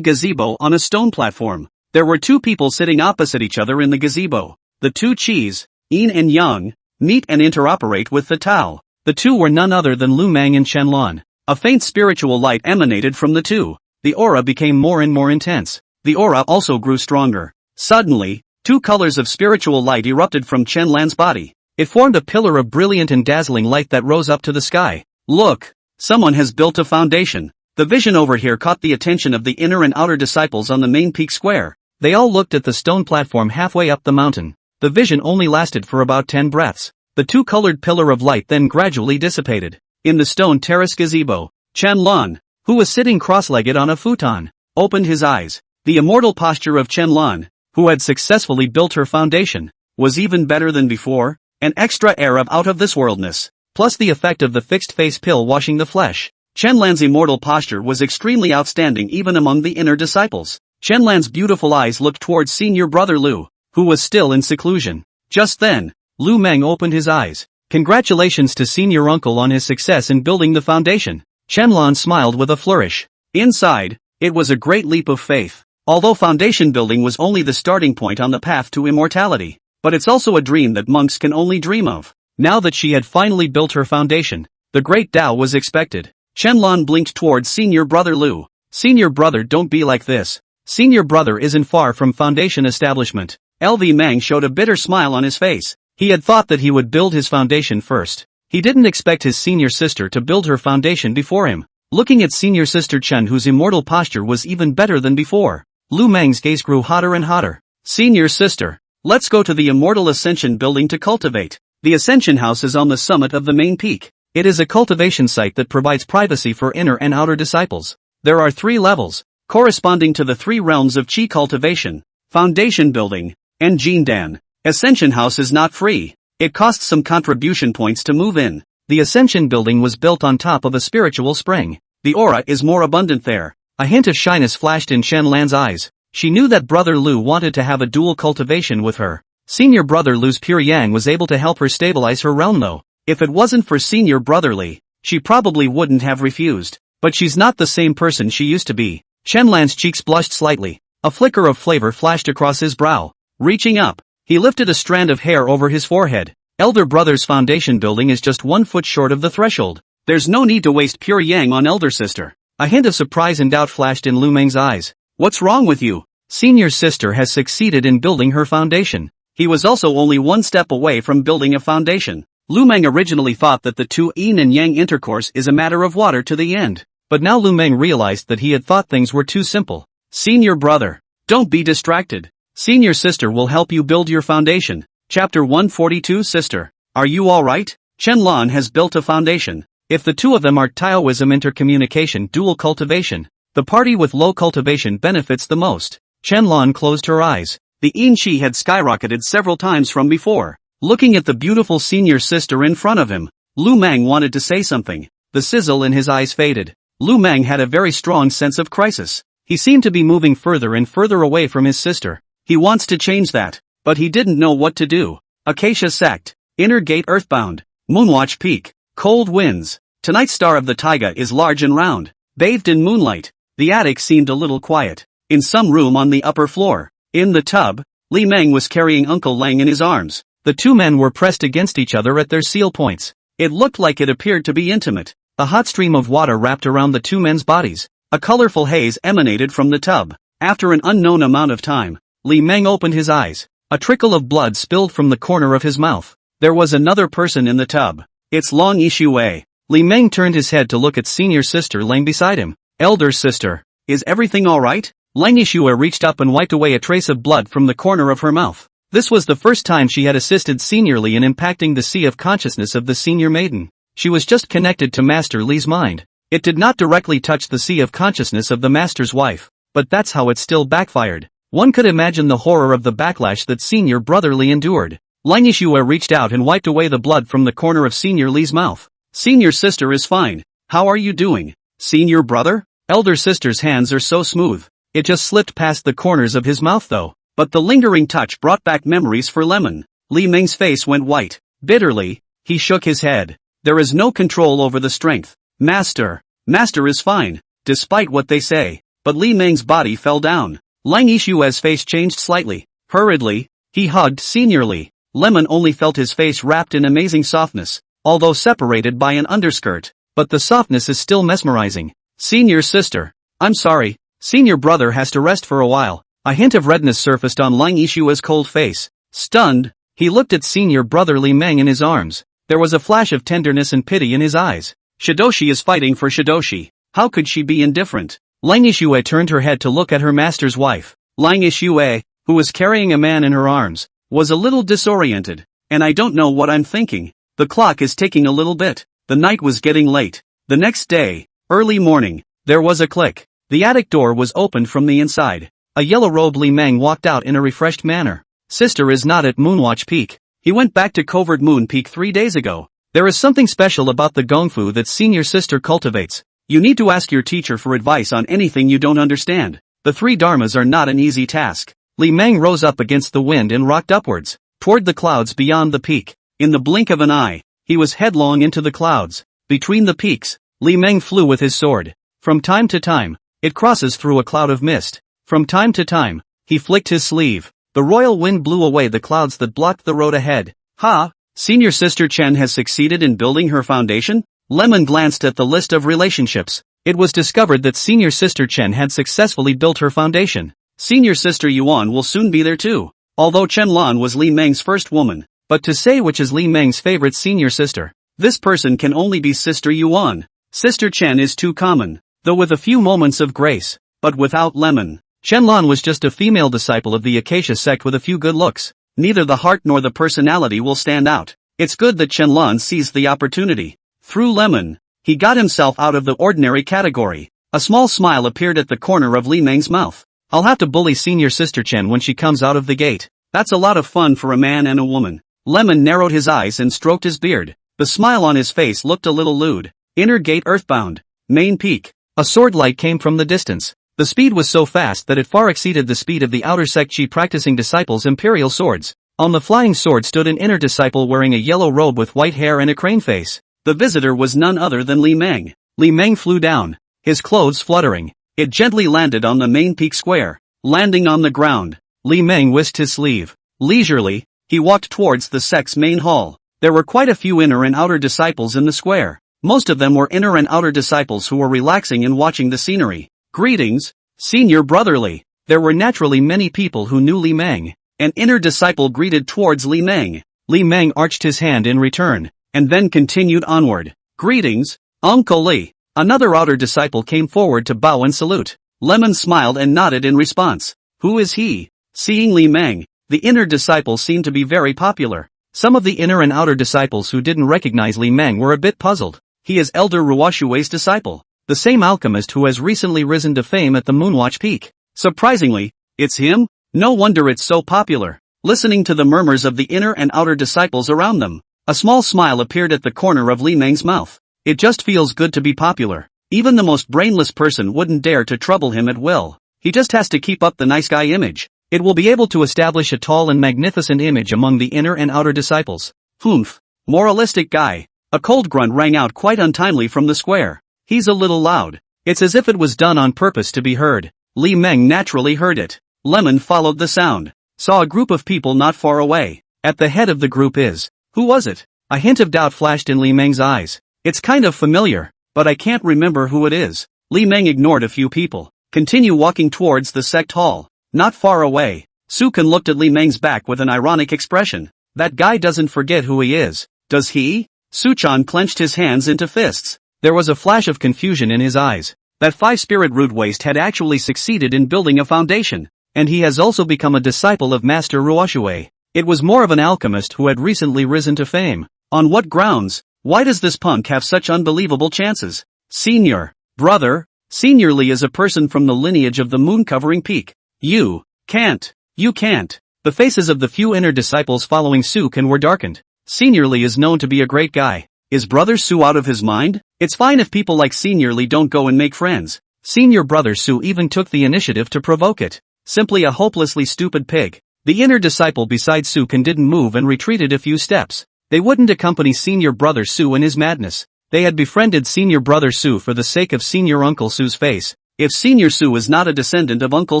gazebo on a stone platform. There were two people sitting opposite each other in the gazebo. The two Chis, Yin and Yang, meet and interoperate with the Tao. The two were none other than Lu Mang and Qianlan. A faint spiritual light emanated from the two. The aura became more and more intense. The aura also grew stronger. Suddenly, two colors of spiritual light erupted from Qianlan's body. It formed a pillar of brilliant and dazzling light that rose up to the sky. Look! Someone has built a foundation. The vision over here caught the attention of the inner and outer disciples on the main peak square. They all looked at the stone platform halfway up the mountain. The vision only lasted for about 10 breaths. The two-colored pillar of light then gradually dissipated. In the stone terrace gazebo, Qianlan, who was sitting cross-legged on a futon, opened his eyes. The immortal posture of Qianlan, who had successfully built her foundation, was even better than before. An extra air of out-of-this-worldness, plus the effect of the fixed-face pill washing the flesh. Qianlan's immortal posture was extremely outstanding even among the inner disciples. Qianlan's beautiful eyes looked towards Senior Brother Lu, who was still in seclusion. Just then, Lu Meng opened his eyes. Congratulations to Senior Uncle on his success in building the foundation. Qianlan smiled with a flourish. Inside, it was a great leap of faith. Although foundation building was only the starting point on the path to immortality, but it's also a dream that monks can only dream of. Now that she had finally built her foundation, the great Tao was expected. Qianlan blinked towards Senior Brother Lu. Senior brother, don't be like this. Senior brother isn't far from foundation establishment. LV Mang showed a bitter smile on his face. He had thought that he would build his foundation first. He didn't expect his senior sister to build her foundation before him. Looking at senior sister Chen, whose immortal posture was even better than before, Lu Meng's gaze grew hotter and hotter. Senior sister, let's go to the Immortal Ascension building to cultivate. The Ascension House is on the summit of the main peak. It is a cultivation site that provides privacy for inner and outer disciples. There are 3 levels, corresponding to the 3 realms of Qi cultivation, foundation building, and Jindan. Ascension House is not free. It costs some contribution points to move in. The Ascension building was built on top of a spiritual spring. The aura is more abundant there. A hint of shyness flashed in Qianlan's eyes. She knew that Brother Lu wanted to have a dual cultivation with her. Senior Brother Lu's pure yang was able to help her stabilize her realm though. If it wasn't for Senior Brother Li, she probably wouldn't have refused. But she's not the same person she used to be. Qianlan's cheeks blushed slightly. A flicker of flavor flashed across his brow. Reaching up, he lifted a strand of hair over his forehead. Elder Brother's foundation building is just 1 foot short of the threshold. There's no need to waste pure yang on elder sister. A hint of surprise and doubt flashed in Lu Meng's eyes. What's wrong with you? Senior sister has succeeded in building her foundation. He was also only 1 step away from building a foundation. Lu Meng originally thought that the 2 yin and yang intercourse is a matter of water to the end. But now Lu Meng realized that he had thought things were too simple. Senior brother, don't be distracted. Senior sister will help you build your foundation. Chapter 142. Sister, are you alright? Qianlan has built a foundation. If the 2 of them are Taoism intercommunication dual cultivation, the party with low cultivation benefits the most. Qianlan closed her eyes. The yin qi had skyrocketed several times from before. Looking at the beautiful senior sister in front of him, Lu Meng wanted to say something. The sizzle in his eyes faded. Lu Meng had a very strong sense of crisis. He seemed to be moving further and further away from his sister. He wants to change that. but he didn't know what to do. Acacia Sect, Inner Gate Earthbound, Moonwatch Peak, cold winds. Tonight's star of the taiga is large and round, bathed in moonlight. The attic seemed a little quiet. In some room on the upper floor, in the tub, Li Meng was carrying Uncle Lang in his arms. The two men were pressed against each other at their seal points. It looked like it appeared to be intimate. A hot stream of water wrapped around the two men's bodies. A colorful haze emanated from the tub. After an unknown amount of time, Li Meng opened his eyes. A trickle of blood spilled from the corner of his mouth. There was another person in the tub. It's Long Yixue. Li Meng turned his head to look at senior sister Lang beside him. Elder sister, is everything alright? Lang Yixue reached up and wiped away a trace of blood from the corner of her mouth. This was the first time she had assisted Senior Li in impacting the sea of consciousness of the senior maiden. She was just connected to Master Li's mind. It did not directly touch the sea of consciousness of the master's wife, but that's how it still backfired. One could imagine the horror of the backlash that Senior Brother Li endured. Lang Yixue reached out and wiped away the blood from the corner of Senior Li's mouth. Senior sister is fine. How are you doing? Senior brother? Elder sister's hands are so smooth. It just slipped past the corners of his mouth though. But the lingering touch brought back memories for Lemon. Li Meng's face went white. Bitterly, he shook his head. There is no control over the strength. Master is fine, despite what they say. But Li Meng's body fell down. Lang Yixue's face changed slightly. Hurriedly, he hugged Senior Li. Lemon only felt his face wrapped in amazing softness, although separated by an underskirt. But the softness is still mesmerizing. Senior sister, I'm sorry. Senior brother has to rest for a while. A hint of redness surfaced on Lang Yixue's cold face. Stunned, he looked at senior brother Li Meng in his arms. There was a flash of tenderness and pity in his eyes. Shidoshi is fighting for Shidoshi. How could she be indifferent? Lang Yixue turned her head to look at her master's wife. Lang Yixue, who was carrying a man in her arms, was a little disoriented. And I don't know what I'm thinking. The clock is ticking a little bit. The night was getting late. The next day, early morning, there was a click. The attic door was opened from the inside. A yellow-robed Li Meng walked out in a refreshed manner. Sister is not at Moonwatch Peak. He went back to Covert Moon Peak 3 days ago. There is something special about the gongfu that senior sister cultivates. You need to ask your teacher for advice on anything you don't understand. The 3 dharmas are not an easy task. Li Meng rose up against the wind and rocked upwards, toward the clouds beyond the peak. In the blink of an eye, he was headlong into the clouds. Between the peaks, Li Meng flew with his sword. From time to time, it crosses through a cloud of mist. From time to time, he flicked his sleeve. The royal wind blew away the clouds that blocked the road ahead. Ha! Senior sister Chen has succeeded in building her foundation? Lemon glanced at the list of relationships. It was discovered that senior sister Chen had successfully built her foundation. Senior sister Yuan will soon be there too. Although Chen Lan was Li Meng's first woman. But to say which is Li Meng's favorite senior sister, this person can only be Sister Yuan. Sister Chen is too common, though with a few moments of grace, but without Lemon. Chen Lan was just a female disciple of the Acacia Sect with a few good looks. Neither the heart nor the personality will stand out. It's good that Chen Lan seized the opportunity. Through Lemon, he got himself out of the ordinary category. A small smile appeared at the corner of Li Meng's mouth. I'll have to bully senior sister Chen when she comes out of the gate. That's a lot of fun for a man and a woman. Lemon narrowed his eyes and stroked his beard. The smile on his face looked a little lewd. Inner Gate Earthbound, Main Peak. A sword light came from the distance. The speed was so fast that it far exceeded the speed of the outer sect Chi practicing disciples' imperial swords. On the flying sword stood an inner disciple wearing a yellow robe with white hair and a crane face. The visitor was none other than Li Meng. Li Meng flew down, his clothes fluttering. It gently landed on the main peak square. Landing on the ground, Li Meng whisked his sleeve. Leisurely, he walked towards the sect's main hall. There were quite a few inner and outer disciples in the square. Most of them were inner and outer disciples who were relaxing and watching the scenery. Greetings, Senior Brotherly. There were naturally many people who knew Li Meng. An inner disciple greeted towards Li Meng. Li Meng arched his hand in return, and then continued onward. Greetings, Uncle Li. Another outer disciple came forward to bow and salute. Lemon smiled and nodded in response. Who is he? Seeing Li Meng, the inner disciple seemed to be very popular. Some of the inner and outer disciples who didn't recognize Li Meng were a bit puzzled. He is Elder Ruoshui's disciple. The same alchemist who has recently risen to fame at the Moonwatch Peak. Surprisingly, it's him? No wonder it's so popular. Listening to the murmurs of the inner and outer disciples around them, a small smile appeared at the corner of Li Meng's mouth. It just feels good to be popular. Even the most brainless person wouldn't dare to trouble him at will. He just has to keep up the nice guy image. It will be able to establish a tall and magnificent image among the inner and outer disciples. Humph. Moralistic guy. A cold grunt rang out quite untimely from the square. He's a little loud. It's as if it was done on purpose to be heard. Li Meng naturally heard it. Lemon followed the sound. Saw a group of people not far away. At the head of the group is. Who was it? A hint of doubt flashed in Li Meng's eyes. It's kind of familiar, but I can't remember who it is. Li Meng ignored a few people. Continue walking towards the sect hall. Not far away. Su Kan looked at Li Meng's back with an ironic expression. That guy doesn't forget who he is, does he? Su Chan clenched his hands into fists. There was a flash of confusion in his eyes. That five-spirit root waste had actually succeeded in building a foundation, and he has also become a disciple of Master Ruoshui. It was more of an alchemist who had recently risen to fame. On what grounds? Why does this punk have such unbelievable chances? Senior. Brother. Senior Li is a person from the lineage of the moon-covering peak. You can't. The faces of the few inner disciples following Su Kan were darkened. Senior Li is known to be a great guy. Is Brother Su out of his mind? It's fine if people like Senior Li don't go and make friends. Senior Brother Su even took the initiative to provoke it. Simply a hopelessly stupid pig. The inner disciple beside Su Kan didn't move and retreated a few steps. They wouldn't accompany Senior Brother Su in his madness. They had befriended Senior Brother Su for the sake of Senior Uncle Su's face. If Senior Su is not a descendant of Uncle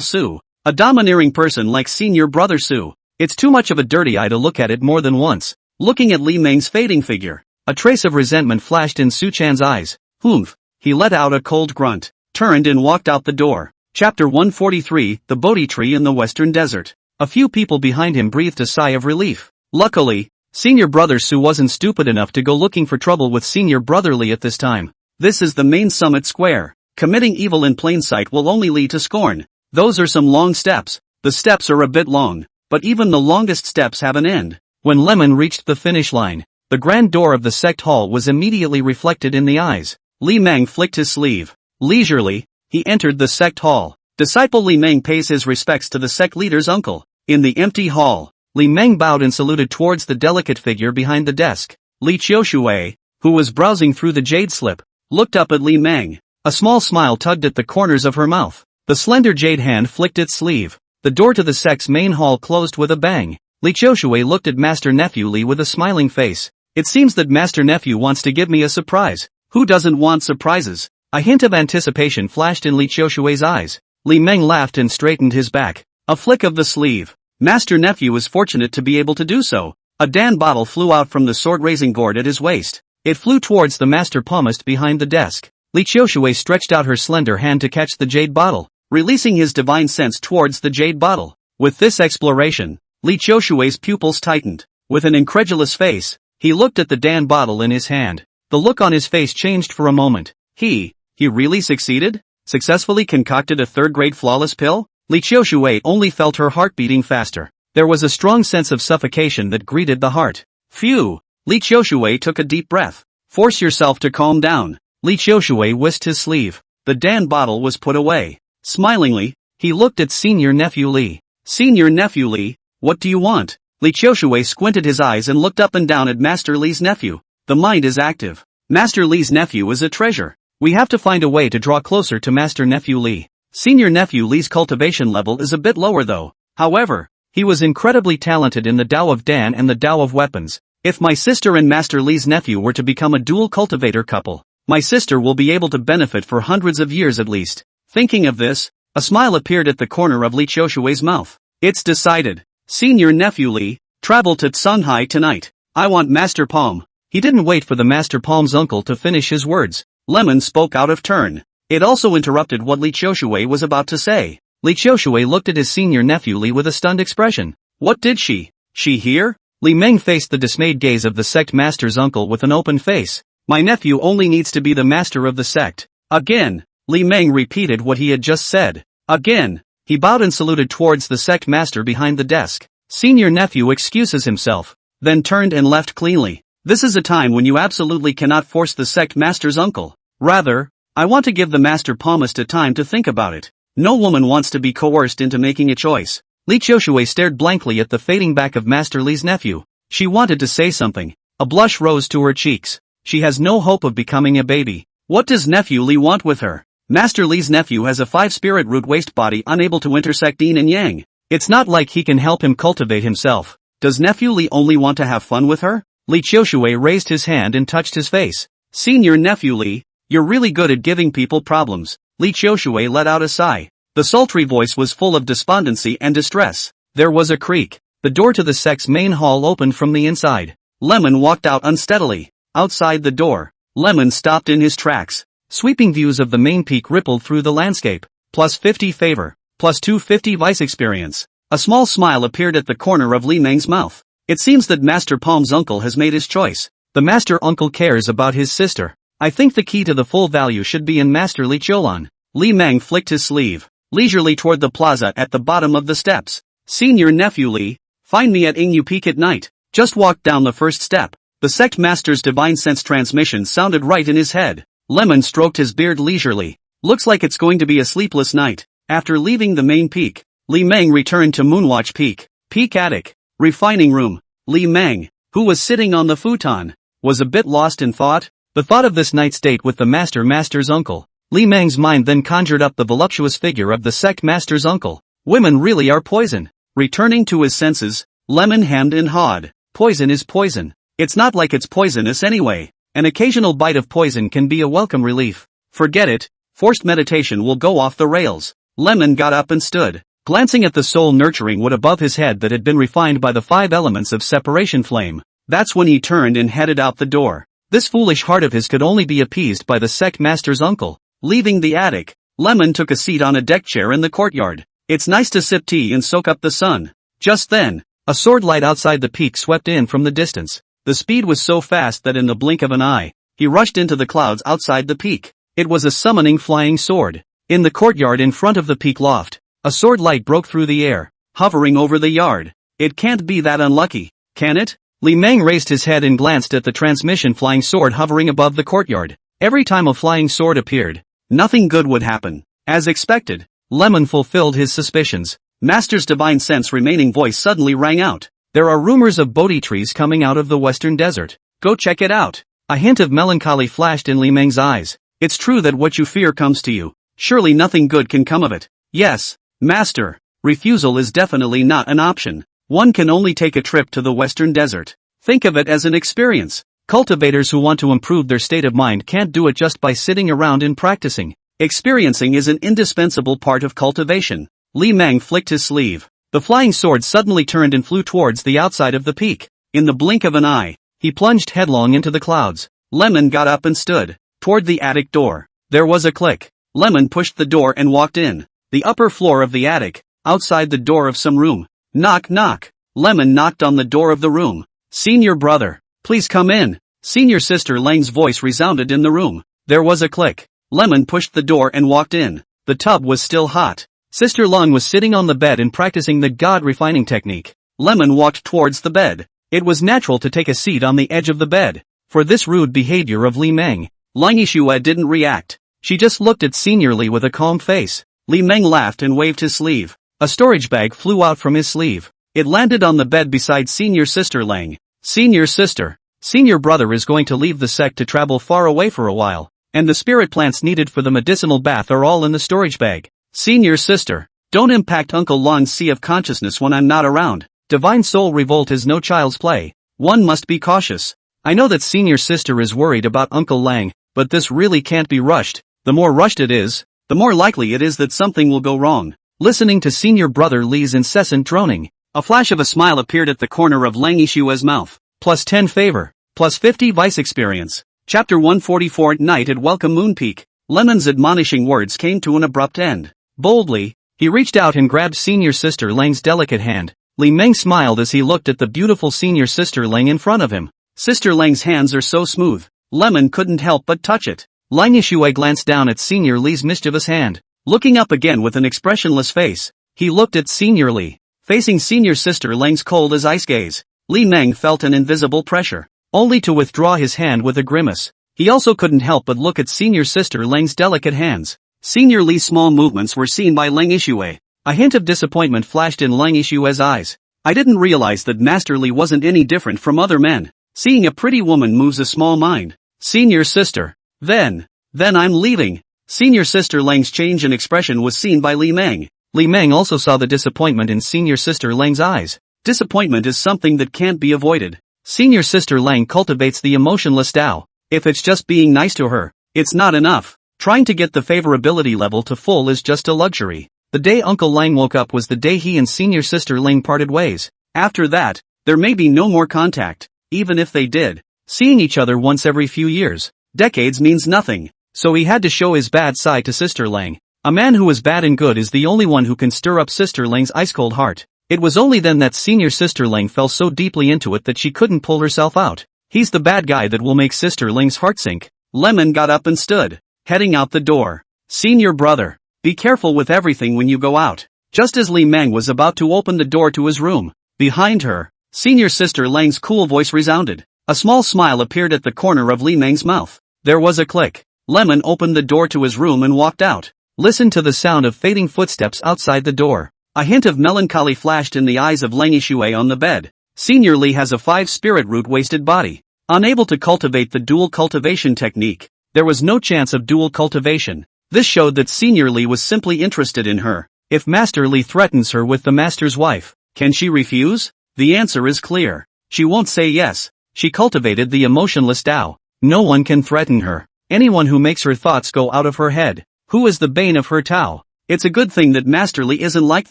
Su, a domineering person like Senior Brother Su, it's too much of a dirty eye to look at it more than once. Looking at Li Meng's fading figure, a trace of resentment flashed in Su Chan's eyes. Humph. He let out a cold grunt, turned and walked out the door. Chapter 143, The Bodhi Tree in the Western Desert. A few people behind him breathed a sigh of relief. Luckily, Senior Brother Su wasn't stupid enough to go looking for trouble with Senior Brother Li at this time. This is the main summit square. Committing evil in plain sight will only lead to scorn. Those are some long steps. The steps are a bit long, but even the longest steps have an end. When Lemon reached the finish line, the grand door of the sect hall was immediately reflected in the eyes. Li Meng flicked his sleeve. Leisurely, he entered the sect hall. Disciple Li Meng pays his respects to the sect leader's uncle. In the empty hall, Li Meng bowed and saluted towards the delicate figure behind the desk. Li Qiushui, who was browsing through the jade slip, looked up at Li Meng. A small smile tugged at the corners of her mouth. The slender jade hand flicked its sleeve. The door to the sect's main hall closed with a bang. Li Qiushui looked at Master Nephew Li with a smiling face. It seems that Master Nephew wants to give me a surprise. Who doesn't want surprises? A hint of anticipation flashed in Li Qiushui's eyes. Li Meng laughed and straightened his back. A flick of the sleeve. Master Nephew was fortunate to be able to do so. A Dan bottle flew out from the sword-raising gourd at his waist. It flew towards the master palmist behind the desk. Li Qiushui stretched out her slender hand to catch the jade bottle, releasing his divine sense towards the jade bottle. With this exploration, Li Qiushui's pupils tightened. With an incredulous face, he looked at the Dan bottle in his hand. The look on his face changed for a moment. He really succeeded? Successfully concocted a third-grade flawless pill? Li Qiushui only felt her heart beating faster. There was a strong sense of suffocation that greeted the heart. Phew! Li Qiushui took a deep breath. Force yourself to calm down. Li Qiushui whisked his sleeve. The Dan bottle was put away. Smilingly, he looked at Senior Nephew Li. Senior Nephew Li, what do you want? Li Qiushui squinted his eyes and looked up and down at Master Li's nephew. The mind is active. Master Li's nephew is a treasure. We have to find a way to draw closer to Master Nephew Li. Senior Nephew Li's cultivation level is a bit lower though. However, he was incredibly talented in the Tao of Dan and the Tao of Weapons. If my sister and Master Li's nephew were to become a dual cultivator couple, my sister will be able to benefit for hundreds of years at least. Thinking of this, a smile appeared at the corner of Li Qiushui's mouth. It's decided. Senior Nephew Li, travel to Tsunghai tonight. I want Master Palm. He didn't wait for the Master Palm's uncle to finish his words. Lemon spoke out of turn. It also interrupted what Li Qiushui was about to say. Li Qiushui looked at his senior nephew Li with a stunned expression. What did she hear? Li Meng faced the dismayed gaze of the sect master's uncle with an open face. My nephew only needs to be the master of the sect. Again, Li Meng repeated what he had just said. Again, he bowed and saluted towards the sect master behind the desk. Senior nephew excuses himself, then turned and left cleanly. This is a time when you absolutely cannot force the sect master's uncle. Rather, I want to give the master palmist a time to think about it. No woman wants to be coerced into making a choice. Li Qiushui stared blankly at the fading back of Master Li's nephew. She wanted to say something. A blush rose to her cheeks. She has no hope of becoming a baby. What does Nephew Li want with her? Master Li's nephew has a 5-spirit root waste body unable to intersect yin and yang. It's not like he can help him cultivate himself. Does nephew Li only want to have fun with her? Li Qiushui raised his hand and touched his face. Senior nephew Li, you're really good at giving people problems. Li Qiushui let out a sigh. The sultry voice was full of despondency and distress. There was a creak. The door to the sect's main hall opened from the inside. Lemon walked out unsteadily. Outside the door, Lemon stopped in his tracks. Sweeping views of the main peak rippled through the landscape. Plus 50 favor. Plus 250 vice experience. A small smile appeared at the corner of Li Meng's mouth. It seems that Master Palm's uncle has made his choice. The master uncle cares about his sister. I think the key to the full value should be in Master Li Qiulan. Li Meng flicked his sleeve, leisurely toward the plaza at the bottom of the steps. Senior nephew Li, find me at Yingyu Peak at night. Just walked down the first step. The sect master's divine sense transmission sounded right in his head. Lemon stroked his beard leisurely. Looks like it's going to be a sleepless night. After leaving the main peak, Li Meng returned to Moonwatch Peak. Peak attic. Refining room. Li Meng, who was sitting on the futon, was a bit lost in thought. The thought of this night's date with the master's uncle. Li Meng's mind then conjured up the voluptuous figure of the sect master's uncle. Women really are poison. Returning to his senses, Lemon hemmed and hawed. Poison is poison. It's not like it's poisonous anyway. An occasional bite of poison can be a welcome relief. Forget it. Forced meditation will go off the rails. Lemon got up and stood, glancing at the soul-nurturing wood above his head that had been refined by the 5 elements of separation flame. That's when he turned and headed out the door. This foolish heart of his could only be appeased by the sect master's uncle. Leaving the attic, Lemon took a seat on a deck chair in the courtyard. It's nice to sip tea and soak up the sun. Just then, a sword light outside the peak swept in from the distance. The speed was so fast that in the blink of an eye, he rushed into the clouds outside the peak. It was a summoning flying sword. In the courtyard in front of the peak loft, a sword light broke through the air, hovering over the yard. It can't be that unlucky, can it? Li Meng raised his head and glanced at the transmission flying sword hovering above the courtyard. Every time a flying sword appeared, nothing good would happen. As expected, Lemon fulfilled his suspicions. Master's divine sense remaining voice suddenly rang out. There are rumors of Bodhi trees coming out of the western desert. Go check it out. A hint of melancholy flashed in Li Meng's eyes. It's true that what you fear comes to you. Surely nothing good can come of it. Yes, Master. Refusal is definitely not an option. One can only take a trip to the western desert. Think of it as an experience. Cultivators who want to improve their state of mind can't do it just by sitting around and practicing. Experiencing is an indispensable part of cultivation. Li Meng flicked his sleeve. The flying sword suddenly turned and flew towards the outside of the peak. In the blink of an eye, he plunged headlong into the clouds. Lemon got up and stood toward the attic door. There was a click. Lemon pushed the door and walked in. The upper floor of the attic, outside the door of some room. Knock knock. Lemon knocked on the door of the room. Senior brother, please come in. Senior sister Lang's voice resounded in the room. There was a click. Lemon pushed the door and walked in. The tub was still hot. Sister Lung was sitting on the bed and practicing the God refining technique. Lemon walked towards the bed. It was natural to take a seat on the edge of the bed. For this rude behavior of Li Meng, Lang Yishua didn't react. She just looked at Senior Li with a calm face. Li Meng laughed and waved his sleeve. A storage bag flew out from his sleeve. It landed on the bed beside Senior Sister Lang. Senior Sister. Senior brother is going to leave the sect to travel far away for a while, and the spirit plants needed for the medicinal bath are all in the storage bag. Senior Sister. Don't impact Uncle Lang's sea of consciousness when I'm not around. Divine soul revolt is no child's play. One must be cautious. I know that Senior Sister is worried about Uncle Lang, but this really can't be rushed. The more rushed it is, the more likely it is that something will go wrong. Listening to Senior Brother Li's incessant droning, a flash of a smile appeared at the corner of Lang Yishua's mouth. Plus 10 favor. Plus 50 vice experience. Chapter 144 Night at Welcome Moon Peak. Lemon's admonishing words came to an abrupt end. Boldly, he reached out and grabbed Senior Sister Lang's delicate hand. Li Meng smiled as he looked at the beautiful Senior Sister Lang in front of him. Sister Lang's hands are so smooth. Lemon couldn't help but touch it. Lang Yishua glanced down at Senior Li's mischievous hand. Looking up again with an expressionless face, he looked at Senior Li, facing Senior Sister Lang's cold as ice gaze. Li Meng felt an invisible pressure, only to withdraw his hand with a grimace. He also couldn't help but look at Senior Sister Lang's delicate hands. Senior Li's small movements were seen by Lang Yishua. A hint of disappointment flashed in Lang Yishua's eyes. I didn't realize that Master Li wasn't any different from other men. Seeing a pretty woman moves a small mind. Senior Sister. Then I'm leaving. Senior Sister Lang's change in expression was seen by Li Meng. Li Meng also saw the disappointment in senior sister Lang's eyes. Disappointment is something that can't be avoided. Senior sister Lang cultivates the emotionless Tao. If it's just being nice to her, it's not enough. Trying to get the favorability level to full is just a luxury. The day Uncle Lang woke up was the day he and senior sister Lang parted ways. After that, there may be no more contact. Even if they did, seeing each other once every few years, decades means nothing. So he had to show his bad side to Sister Lang. A man who is bad and good is the only one who can stir up Sister Lang's ice-cold heart. It was only then that senior Sister Lang fell so deeply into it that she couldn't pull herself out. He's the bad guy that will make Sister Lang's heart sink. Lemon got up and stood, heading out the door. Senior brother, be careful with everything when you go out. Just as Li Meng was about to open the door to his room, behind her, senior sister Lang's cool voice resounded. A small smile appeared at the corner of Li Meng's mouth. There was a click. Lemon opened the door to his room and walked out. Listen to the sound of fading footsteps outside the door. A hint of melancholy flashed in the eyes of Lang Yishui on the bed. Senior Li has a 5-spirit root wasted body. Unable to cultivate the dual cultivation technique, there was no chance of dual cultivation. This showed that Senior Li was simply interested in her. If Master Li threatens her with the master's wife, can she refuse? The answer is clear. She won't say yes. She cultivated the emotionless Tao. No one can threaten her. Anyone who makes her thoughts go out of her head, who is the bane of her Tao. It's a good thing that Master Li isn't like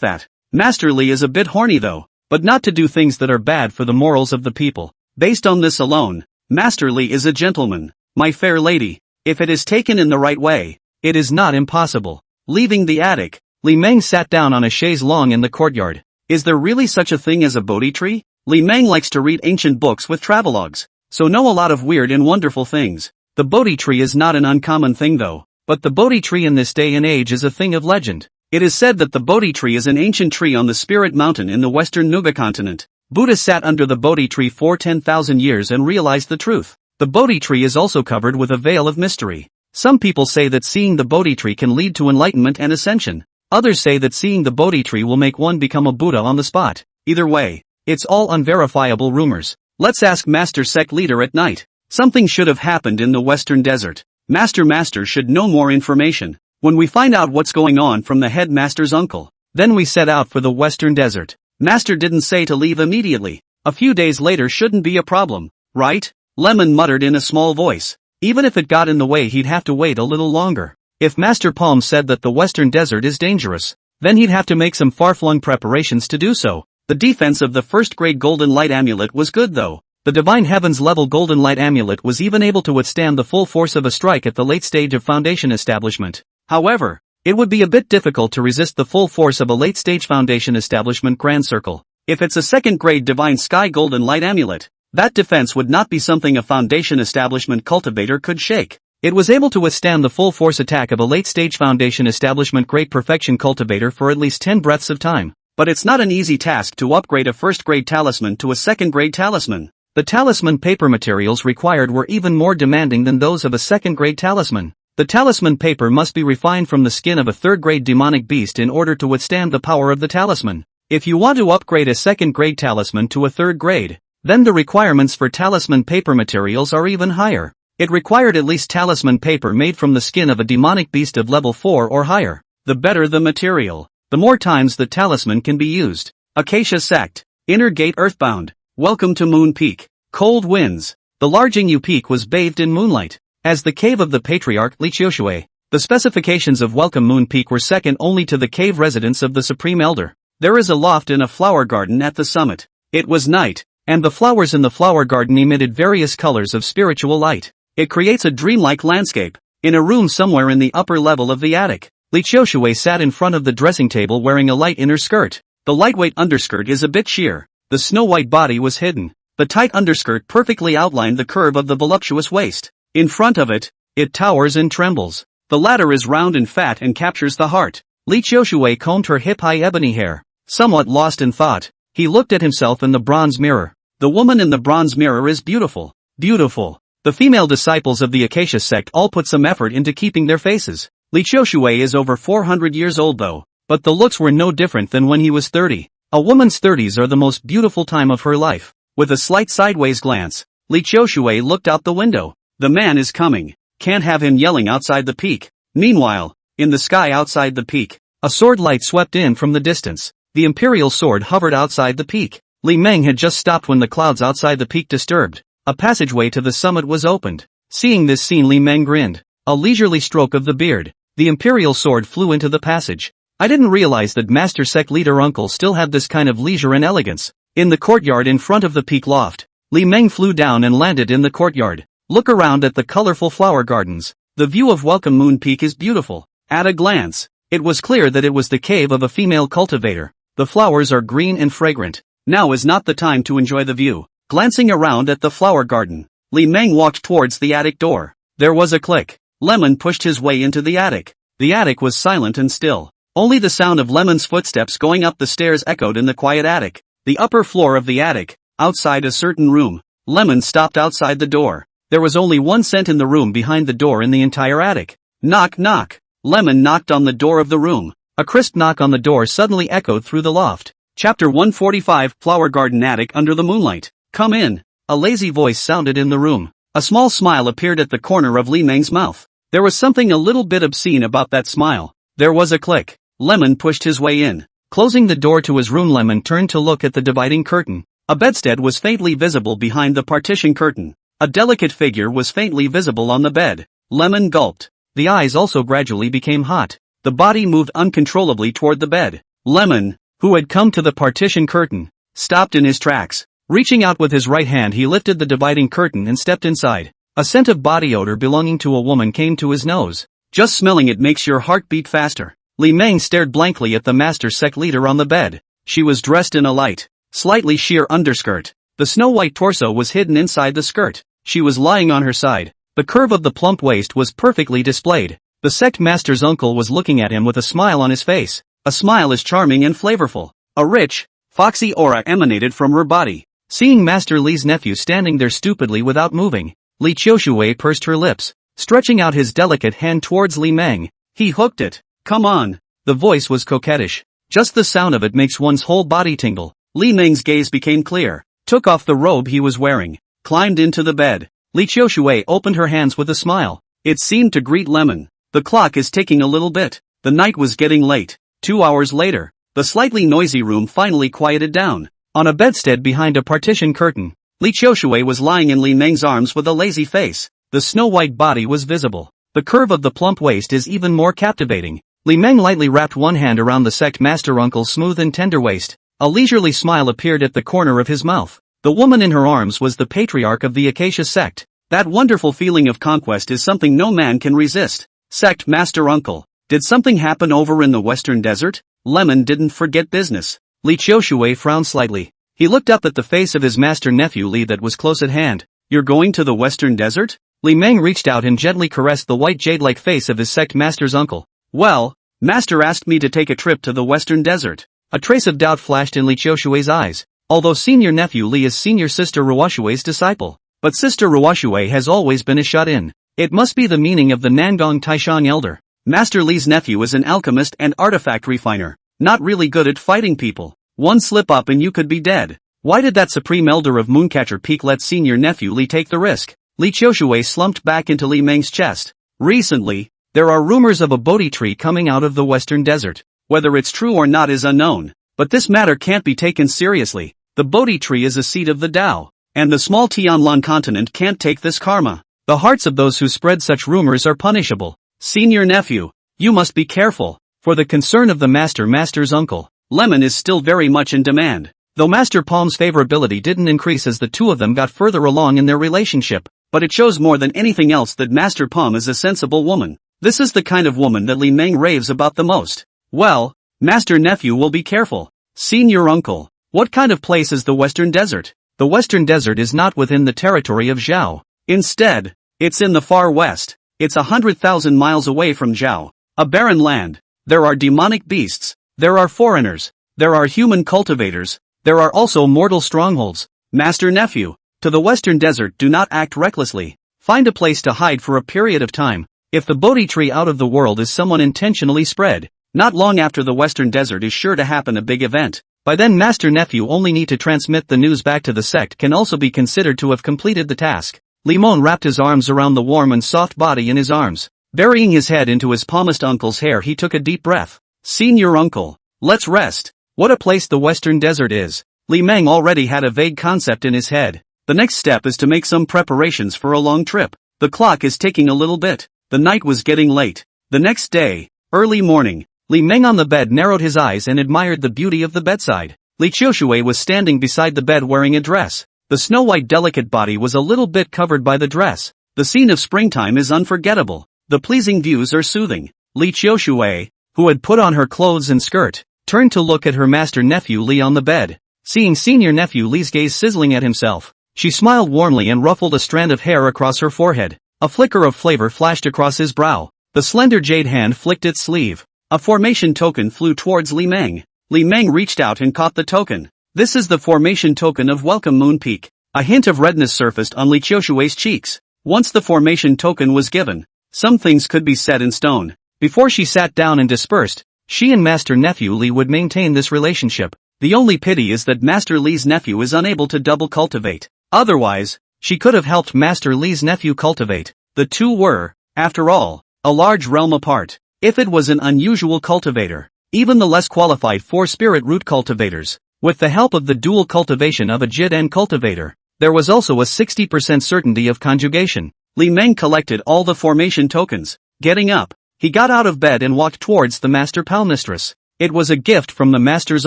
that. Master Li is a bit horny though, but not to do things that are bad for the morals of the people. Based on this alone, Master Li is a gentleman. My fair lady, if it is taken in the right way, it is not impossible. Leaving the attic, Li Meng sat down on a chaise longue in the courtyard. Is there really such a thing as a Bodhi tree? Li Meng likes to read ancient books with travelogues, so know a lot of weird and wonderful things. The Bodhi tree is not an uncommon thing though, but the Bodhi tree in this day and age is a thing of legend. It is said that the Bodhi tree is an ancient tree on the Spirit Mountain in the western Nuga continent. Buddha sat under the Bodhi tree for 10,000 years and realized the truth. The Bodhi tree is also covered with a veil of mystery. Some people say that seeing the Bodhi tree can lead to enlightenment and ascension. Others say that seeing the Bodhi tree will make one become a Buddha on the spot. Either way, it's all unverifiable rumors. Let's ask Master Sect leader at night. Something should have happened in the western desert. Master should know more information. When we find out what's going on from the headmaster's uncle, then we set out for the western desert. Master didn't say to leave immediately. A few days later shouldn't be a problem, right? Lemon muttered in a small voice. Even if it got in the way he'd have to wait a little longer. If Master Palm said that the western desert is dangerous, then he'd have to make some far-flung preparations to do so. The defense of the first-grade Golden Light Amulet was good though. The Divine Heavens level Golden Light Amulet was even able to withstand the full force of a strike at the late stage of Foundation establishment. However, it would be a bit difficult to resist the full force of a late-stage Foundation establishment Grand Circle. If it's a second-grade Divine Sky Golden Light Amulet, that defense would not be something a Foundation establishment cultivator could shake. It was able to withstand the full force attack of a late-stage Foundation establishment Great Perfection cultivator for at least 10 breaths of time. But it's not an easy task to upgrade a first-grade talisman to a second-grade talisman. The talisman paper materials required were even more demanding than those of a second-grade talisman. The talisman paper must be refined from the skin of a third-grade demonic beast in order to withstand the power of the talisman. If you want to upgrade a second-grade talisman to a third grade, then the requirements for talisman paper materials are even higher. It required at least talisman paper made from the skin of a demonic beast of level 4 or higher. The better the material, the more times the talisman can be used. Acacia Sect, Inner Gate Earthbound. Welcome to Moon Peak. Cold winds. The large Yu Peak was bathed in moonlight. As the cave of the patriarch Li Qiushui, the specifications of Welcome Moon Peak were second only to the cave residence of the Supreme Elder. There is a loft and a flower garden at the summit. It was night, and the flowers in the flower garden emitted various colors of spiritual light. It creates a dreamlike landscape. In a room somewhere in the upper level of the attic, Li Qiushui sat in front of the dressing table wearing a light inner skirt. The lightweight underskirt is a bit sheer. The snow-white body was hidden. The tight underskirt perfectly outlined the curve of the voluptuous waist. In front of it, it towers and trembles. The latter is round and fat and captures the heart. Li Qiushui combed her hip-high ebony hair. Somewhat lost in thought, he looked at himself in the bronze mirror. The woman in the bronze mirror is beautiful. Beautiful. The female disciples of the Acacia Sect all put some effort into keeping their faces. Li Qiushui is over 400 years old though, but the looks were no different than when he was 30. A woman's 30s are the most beautiful time of her life. With a slight sideways glance, Li Qiushui looked out the window. The man is coming. Can't have him yelling outside the peak. Meanwhile, in the sky outside the peak, A sword light swept in from the distance. The imperial sword hovered outside the peak. Li Meng had just stopped when the clouds outside the peak disturbed. A passageway to the summit was opened. Seeing this scene, Li Meng grinned. A leisurely stroke of the beard. The imperial sword flew into the passage. I didn't realize that Master Sect Leader Uncle still had this kind of leisure and elegance. In the courtyard in front of the peak loft, Li Meng flew down and landed in the courtyard. Look around at the colorful flower gardens. The view of Welcome Moon Peak is beautiful. At a glance, it was clear that it was the cave of a female cultivator. The flowers are green and fragrant. Now is not the time to enjoy the view. Glancing around at the flower garden, Li Meng walked towards the attic door. There was a click. Lemon pushed his way into the attic. The attic was silent and still. Only the sound of Lemon's footsteps going up the stairs echoed in the quiet attic. The upper floor of the attic, outside a certain room. Lemon stopped outside the door. There was only one scent in the room behind the door in the entire attic. Knock, knock. Lemon knocked on the door of the room. A crisp knock on the door suddenly echoed through the loft. Chapter 145, Flower Garden Attic Under the Moonlight. Come in. A lazy voice sounded in the room. A small smile appeared at the corner of Li Meng's mouth. There was something a little bit obscene about that smile. There was a click. Lemon pushed his way in. Closing the door to his room, Lemon turned to look at the dividing curtain. A bedstead was faintly visible behind the partition curtain. A delicate figure was faintly visible on the bed. Lemon gulped. The eyes also gradually became hot. The body moved uncontrollably toward the bed. Lemon, who had come to the partition curtain, stopped in his tracks. Reaching out with his right hand, he lifted the dividing curtain and stepped inside. A scent of body odor belonging to a woman came to his nose. Just smelling it makes your heart beat faster. Li Meng stared blankly at the Master Sect leader on the bed. She was dressed in a light, slightly sheer underskirt. The snow-white torso was hidden inside the skirt. She was lying on her side. The curve of the plump waist was perfectly displayed. The sect master's uncle was looking at him with a smile on his face. A smile is charming and flavorful. A rich, foxy aura emanated from her body. Seeing Master Li's nephew standing there stupidly without moving, Li Qiushui pursed her lips, stretching out his delicate hand towards Li Meng. He hooked it. Come on. The voice was coquettish. Just the sound of it makes one's whole body tingle. Li Meng's gaze became clear, took off the robe he was wearing, climbed into the bed. Li Qiushui opened her hands with a smile. It seemed to greet Lemon. The clock is ticking a little bit. The night was getting late. 2 hours later, the slightly noisy room finally quieted down. On a bedstead behind a partition curtain, Li Qiushui was lying in Li Meng's arms with a lazy face. The snow-white body was visible. The curve of the plump waist is even more captivating. Li Meng lightly wrapped one hand around the sect master uncle's smooth and tender waist. A leisurely smile appeared at the corner of his mouth. The woman in her arms was the patriarch of the Acacia sect. That wonderful feeling of conquest is something no man can resist. Sect master uncle, did something happen over in the western desert? Lemon didn't forget business. Li Qiushui frowned slightly. He looked up at the face of his master nephew Li that was close at hand. You're going to the western desert? Li Meng reached out and gently caressed the white jade-like face of his sect master's uncle. Well, master asked me to take a trip to the western desert. A trace of doubt flashed in Li Qiushui's eyes. Although senior nephew Li is senior sister Ruoshui's disciple, but sister Ruoshui has always been a shut-in. It must be the meaning of the Nangong Taishang elder. Master Li's nephew is an alchemist and artifact refiner, not really good at fighting people. One slip up and you could be dead. Why did that supreme elder of Mooncatcher Peak let senior nephew Li take the risk? Li Qiushui slumped back into Li Meng's chest. Recently, there are rumors of a Bodhi tree coming out of the western desert. Whether it's true or not is unknown, but this matter can't be taken seriously. The Bodhi tree is a seed of the Tao, and the small Tianlan continent can't take this karma. The hearts of those who spread such rumors are punishable. Senior nephew, you must be careful. For the concern of the master's uncle, Lemon is still very much in demand. Though Master Palm's favorability didn't increase as the two of them got further along in their relationship, but it shows more than anything else that Master Palm is a sensible woman. This is the kind of woman that Li Meng raves about the most. Well, master nephew will be careful. Senior uncle, what kind of place is the western desert? The western desert is not within the territory of Zhao. Instead, it's in the far west. It's 100,000 miles away from Zhao. A barren land. There are demonic beasts. There are foreigners. There are human cultivators. There are also mortal strongholds. Master nephew, to the western desert do not act recklessly. Find a place to hide for a period of time. If the Bodhi tree out of the world is someone intentionally spread, not long after the western desert is sure to happen a big event. By then master nephew only need to transmit the news back to the sect can also be considered to have completed the task. Limon wrapped his arms around the warm and soft body in his arms. Burying his head into his palmist uncle's hair he took a deep breath. Senior uncle. Let's rest. What a place the Western Desert is. Li Meng already had a vague concept in his head. The next step is to make some preparations for a long trip. The clock is ticking a little bit. The night was getting late. The next day, early morning, Li Meng on the bed narrowed his eyes and admired the beauty of the bedside. Li Qiushui was standing beside the bed wearing a dress. The snow-white delicate body was a little bit covered by the dress. The scene of springtime is unforgettable. The pleasing views are soothing. Li Qiushui, who had put on her clothes and skirt, turned to look at her master nephew Li on the bed. Seeing senior nephew Li's gaze sizzling at himself, she smiled warmly and ruffled a strand of hair across her forehead. A flicker of flavor flashed across his brow. The slender jade hand flicked its sleeve. A formation token flew towards Li Meng. Li Meng reached out and caught the token. This is the formation token of Welcome Moon Peak. A hint of redness surfaced on Li Qiushui's cheeks. Once the formation token was given, some things could be set in stone. Before she sat down and dispersed, she and Master Nephew Li would maintain this relationship. The only pity is that Master Li's nephew is unable to double cultivate. Otherwise, she could have helped Master Li's nephew cultivate. The two were, after all, a large realm apart. If it was an unusual cultivator, even the less qualified for spirit root cultivators, with the help of the dual cultivation of a Jid-en cultivator, there was also a 60% certainty of conjugation. Li Meng collected all the formation tokens. Getting up, he got out of bed and walked towards the Master Palmistress. It was a gift from the Master's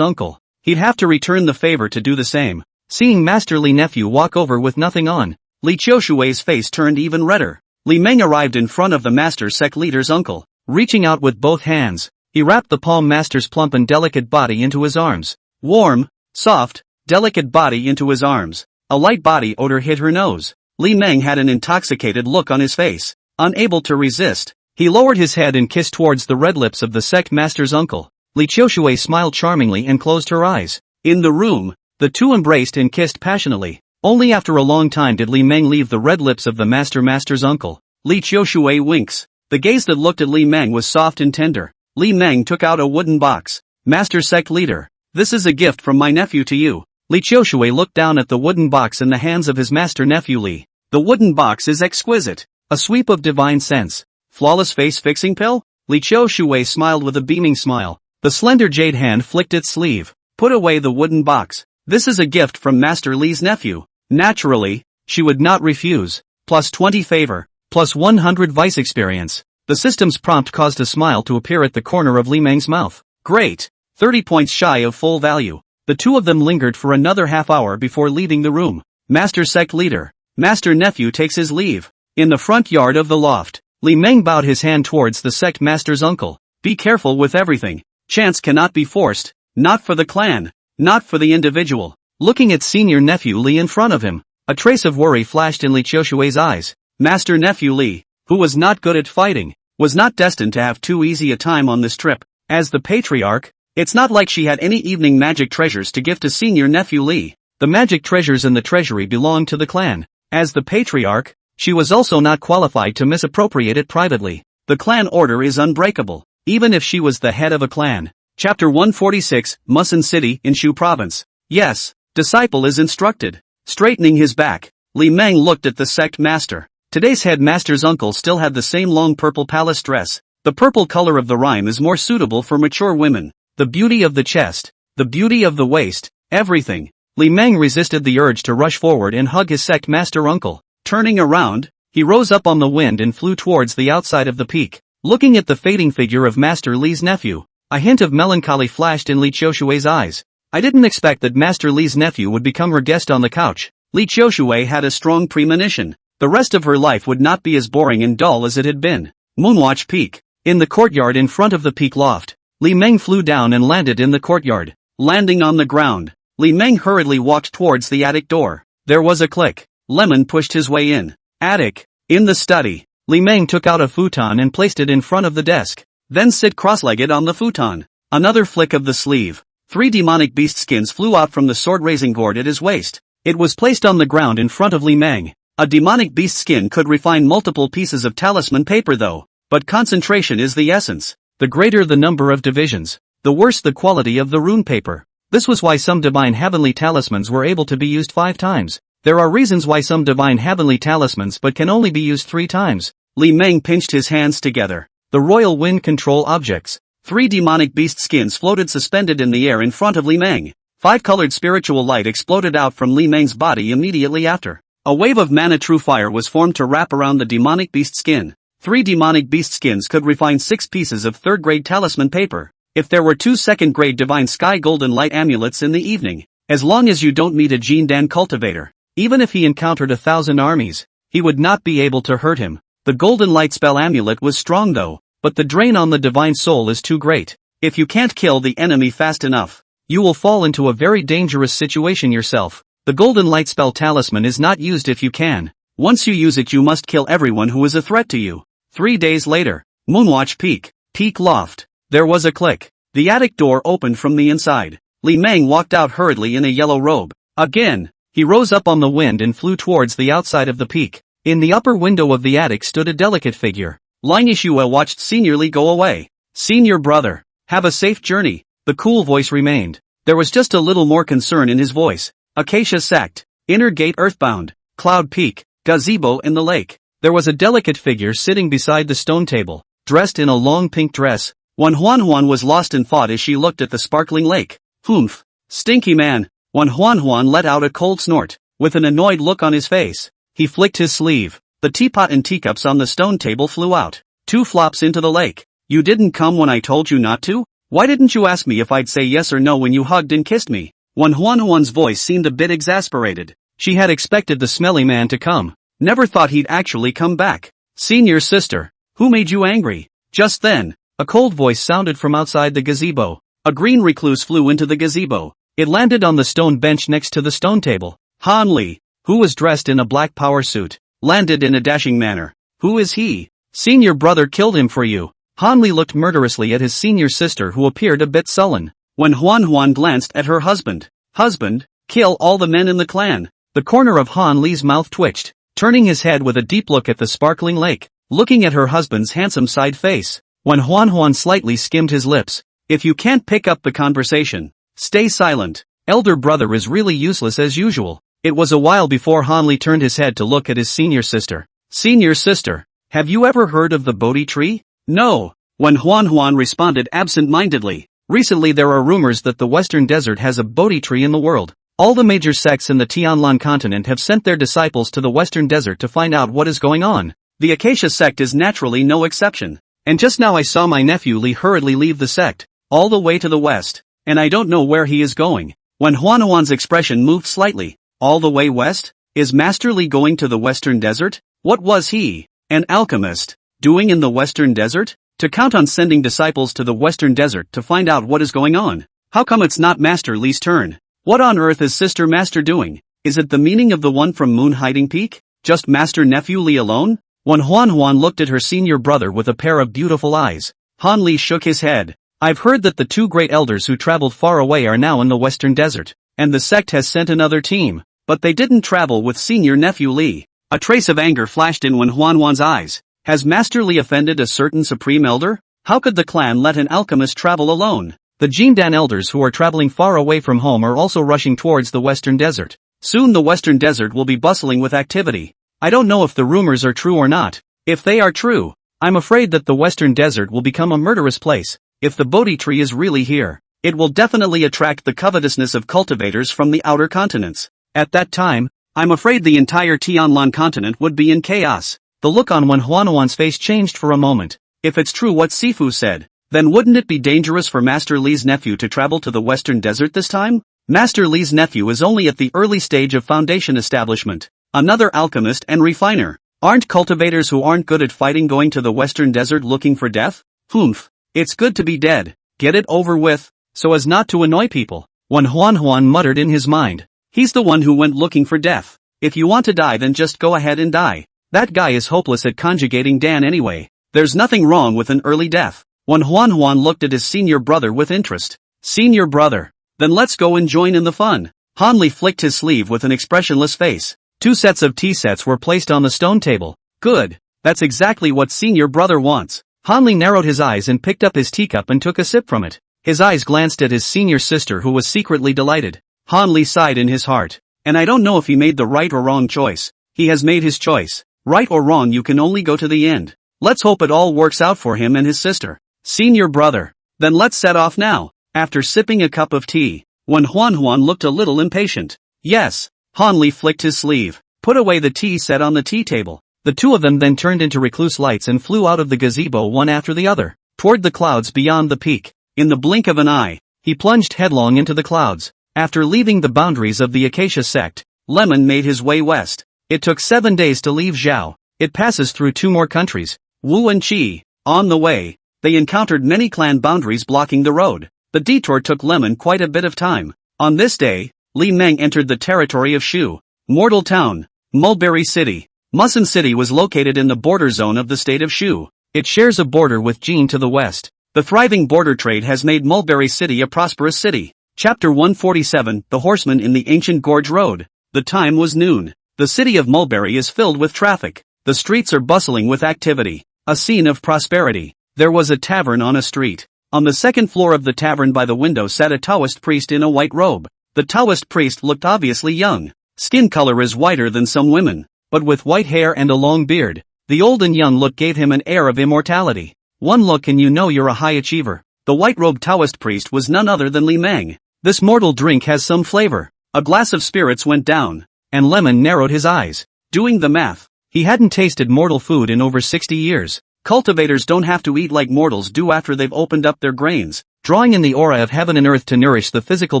uncle. He'd have to return the favor to do the same. Seeing Master Li nephew walk over with nothing on, Li Qiushui's face turned even redder. Li Meng arrived in front of the Master Sect leader's uncle. Reaching out with both hands, he wrapped the palm master's plump and delicate body into his arms. Warm, soft, delicate body into his arms. A light body odor hit her nose. Li Meng had an intoxicated look on his face. Unable to resist, he lowered his head and kissed towards the red lips of the sect master's uncle. Li Qiushui smiled charmingly and closed her eyes. In the room, the two embraced and kissed passionately. Only after a long time did Li Meng leave the red lips of the master's uncle. Li Qiushui winks. The gaze that looked at Li Meng was soft and tender. Li Meng took out a wooden box. Master Sect leader, this is a gift from my nephew to you. Li Qiushui looked down at the wooden box in the hands of his master nephew Li. The wooden box is exquisite. A sweep of divine sense. Flawless face fixing pill? Li Qiushui smiled with a beaming smile. The slender jade hand flicked its sleeve. Put away the wooden box. This is a gift from Master Li's nephew. Naturally, she would not refuse. Plus 20 favor. Plus 100 vice experience. The system's prompt caused a smile to appear at the corner of Li Meng's mouth. Great. 30 points shy of full value. The two of them lingered for another half hour before leaving the room. Master Sect leader. Master nephew takes his leave. In the front yard of the loft, Li Meng bowed his hand towards the sect master's uncle. Be careful with everything. Chance cannot be forced. Not for the clan. Not for the individual. Looking at senior nephew Li in front of him, a trace of worry flashed in Li Qiushui's eyes. Master nephew Li, who was not good at fighting, was not destined to have too easy a time on this trip. As the patriarch, it's not like she had any evening magic treasures to give to senior nephew Li. The magic treasures in the treasury belonged to the clan. As the patriarch, she was also not qualified to misappropriate it privately. The clan order is unbreakable, even if she was the head of a clan. Chapter 146, Musan City in Shu Province. Yes, disciple is instructed. Straightening his back, Li Meng looked at the sect master. Today's headmaster's uncle still had the same long purple palace dress. The purple color of the rhyme is more suitable for mature women. The beauty of the chest, the beauty of the waist, everything. Li Meng resisted the urge to rush forward and hug his sect master uncle. Turning around, he rose up on the wind and flew towards the outside of the peak. Looking at the fading figure of Master Li's nephew, a hint of melancholy flashed in Li Qiushui's eyes. I didn't expect that Master Li's nephew would become her guest on the couch. Li Qiushui had a strong premonition. The rest of her life would not be as boring and dull as it had been. Moonwatch Peak. In the courtyard in front of the peak loft, Li Meng flew down and landed in the courtyard. Landing on the ground, Li Meng hurriedly walked towards the attic door. There was a click. Lemon pushed his way in. Attic. In the study, Li Meng took out a futon and placed it in front of the desk. Then sit cross-legged on the futon. Another flick of the sleeve. 3 demonic beast skins flew out from the sword-raising gourd at his waist. It was placed on the ground in front of Li Meng. A demonic beast skin could refine multiple pieces of talisman paper though, but concentration is the essence. The greater the number of divisions, the worse the quality of the rune paper. This was why some divine heavenly talismans were able to be used 5 times. There are reasons why some divine heavenly talismans but can only be used 3 times. Li Meng pinched his hands together. The royal wind control objects. 3 demonic beast skins floated suspended in the air in front of Li Meng. 5 colored spiritual light exploded out from Li Meng's body immediately after. A wave of mana true fire was formed to wrap around the demonic beast skin. 3 demonic beast skins could refine 6 pieces of 3rd grade talisman paper. If there were 2 2nd grade divine sky golden light amulets in the evening, as long as you don't meet a Jindan cultivator, even if he encountered 1,000 armies, he would not be able to hurt him. The golden light spell amulet was strong though, but the drain on the divine soul is too great. If you can't kill the enemy fast enough, you will fall into a very dangerous situation yourself. The golden light spell talisman is not used if you can. Once you use it you must kill everyone who is a threat to you. 3 days later, Moonwatch Peak Loft. There was a click. The attic door opened from the inside. Li Meng walked out hurriedly in a yellow robe. Again, he rose up on the wind and flew towards the outside of the peak. In the upper window of the attic stood a delicate figure. Ling Yishua watched Senior Li go away. Senior brother, have a safe journey. The cool voice remained. There was just a little more concern in his voice. Acacia Sect, Inner Gate Earthbound, Cloud Peak, Gazebo in the lake. There was a delicate figure sitting beside the stone table, dressed in a long pink dress. Huan was lost in thought as she looked at the sparkling lake. Humph, stinky man. Huan let out a cold snort, with an annoyed look on his face. He flicked his sleeve. The teapot and teacups on the stone table flew out. 2 flops into the lake. You didn't come when I told you not to? Why didn't you ask me if I'd say yes or no when you hugged and kissed me? Huan's voice seemed a bit exasperated. She had expected the smelly man to come. Never thought he'd actually come back. Senior sister, who made you angry? Just then, a cold voice sounded from outside the gazebo. A green recluse flew into the gazebo. It landed on the stone bench next to the stone table. Han Li, who was dressed in a black power suit, landed in a dashing manner. Who is he? Senior brother killed him for you. Han Li looked murderously at his senior sister who appeared a bit sullen. When Huan glanced at her husband. Husband, kill all the men in the clan. The corner of Han Li's mouth twitched, turning his head with a deep look at the sparkling lake, looking at her husband's handsome side face. When Huan slightly skimmed his lips. If you can't pick up the conversation, stay silent. Elder brother is really useless as usual. It was a while before Han Li turned his head to look at his senior sister. Senior sister, have you ever heard of the Bodhi tree? No. When Huan responded absent-mindedly. Recently there are rumors that the Western Desert has a Bodhi tree in the world. All the major sects in the Tianlan continent have sent their disciples to the Western Desert to find out what is going on. The Acacia Sect is naturally no exception. And just now I saw my nephew Li hurriedly leave the sect, all the way to the west, and I don't know where he is going. When Huan's expression moved slightly. All the way west? Is Master Li going to the Western Desert? What was he, an alchemist, doing in the Western Desert? To count on sending disciples to the Western Desert to find out what is going on? How come it's not Master Li's turn? What on earth is Sister Master doing? Is it the meaning of the one from Moon Hiding Peak? Just Master Nephew Li alone? When Huan looked at her senior brother with a pair of beautiful eyes, Han Li shook his head. I've heard that the 2 great elders who traveled far away are now in the Western Desert, and the sect has sent another team. But they didn't travel with senior nephew Li. A trace of anger flashed in when Huan's eyes. Has Master Li offended a certain supreme elder? How could the clan let an alchemist travel alone? The Jindan elders who are traveling far away from home are also rushing towards the Western Desert. Soon the Western Desert will be bustling with activity. I don't know if the rumors are true or not. If they are true, I'm afraid that the Western Desert will become a murderous place. If the Bodhi tree is really here, it will definitely attract the covetousness of cultivators from the outer continents. At that time, I'm afraid the entire Tianlan continent would be in chaos. The look on Wen Huan's face changed for a moment. If it's true what Sifu said, then wouldn't it be dangerous for Master Li's nephew to travel to the Western Desert this time? Master Li's nephew is only at the early stage of foundation establishment. Another alchemist and refiner. Aren't cultivators who aren't good at fighting going to the Western Desert looking for death? Humph. It's good to be dead. Get it over with, so as not to annoy people. Wen Huan muttered in his mind. He's the one who went looking for death. If you want to die then just go ahead and die. That guy is hopeless at conjugating Dan anyway. There's nothing wrong with an early death. Wen Huan looked at his senior brother with interest. Senior brother. Then let's go and join in the fun. Han Li flicked his sleeve with an expressionless face. 2 sets of tea sets were placed on the stone table. Good. That's exactly what senior brother wants. Han Li narrowed his eyes and picked up his teacup and took a sip from it. His eyes glanced at his senior sister who was secretly delighted. Han Li sighed in his heart. And I don't know if he made the right or wrong choice. He has made his choice. Right or wrong you can only go to the end. Let's hope it all works out for him and his sister. Senior brother. Then let's set off now. After sipping a cup of tea, when Huan looked a little impatient. Yes. Hanli flicked his sleeve, put away the tea set on the tea table. The two of them then turned into recluse lights and flew out of the gazebo one after the other, toward the clouds beyond the peak. In the blink of an eye, he plunged headlong into the clouds. After leaving the boundaries of the Acacia sect, Lemon made his way west. It took 7 days to leave Zhao. It passes through 2 more countries, Wu and Qi. On the way, they encountered many clan boundaries blocking the road. The detour took Lemon quite a bit of time. On this day, Li Meng entered the territory of Shu. Mortal Town, Mulberry City. Musan City was located in the border zone of the state of Shu. It shares a border with Jin to the west. The thriving border trade has made Mulberry City a prosperous city. Chapter 147, The Horseman in the Ancient Gorge Road. The time was noon. The city of Mulberry is filled with traffic. The streets are bustling with activity. A scene of prosperity. There was a tavern on a street. On the second floor of the tavern by the window sat a Taoist priest in a white robe. The Taoist priest looked obviously young. Skin color is whiter than some women, but with white hair and a long beard. The old and young look gave him an air of immortality. One look and you know you're a high achiever. The white-robed Taoist priest was none other than Li Meng. This mortal drink has some flavor. A glass of spirits went down, and Lemon narrowed his eyes. Doing the math, he hadn't tasted mortal food in over 60 years. Cultivators don't have to eat like mortals do after they've opened up their grains. Drawing in the aura of heaven and earth to nourish the physical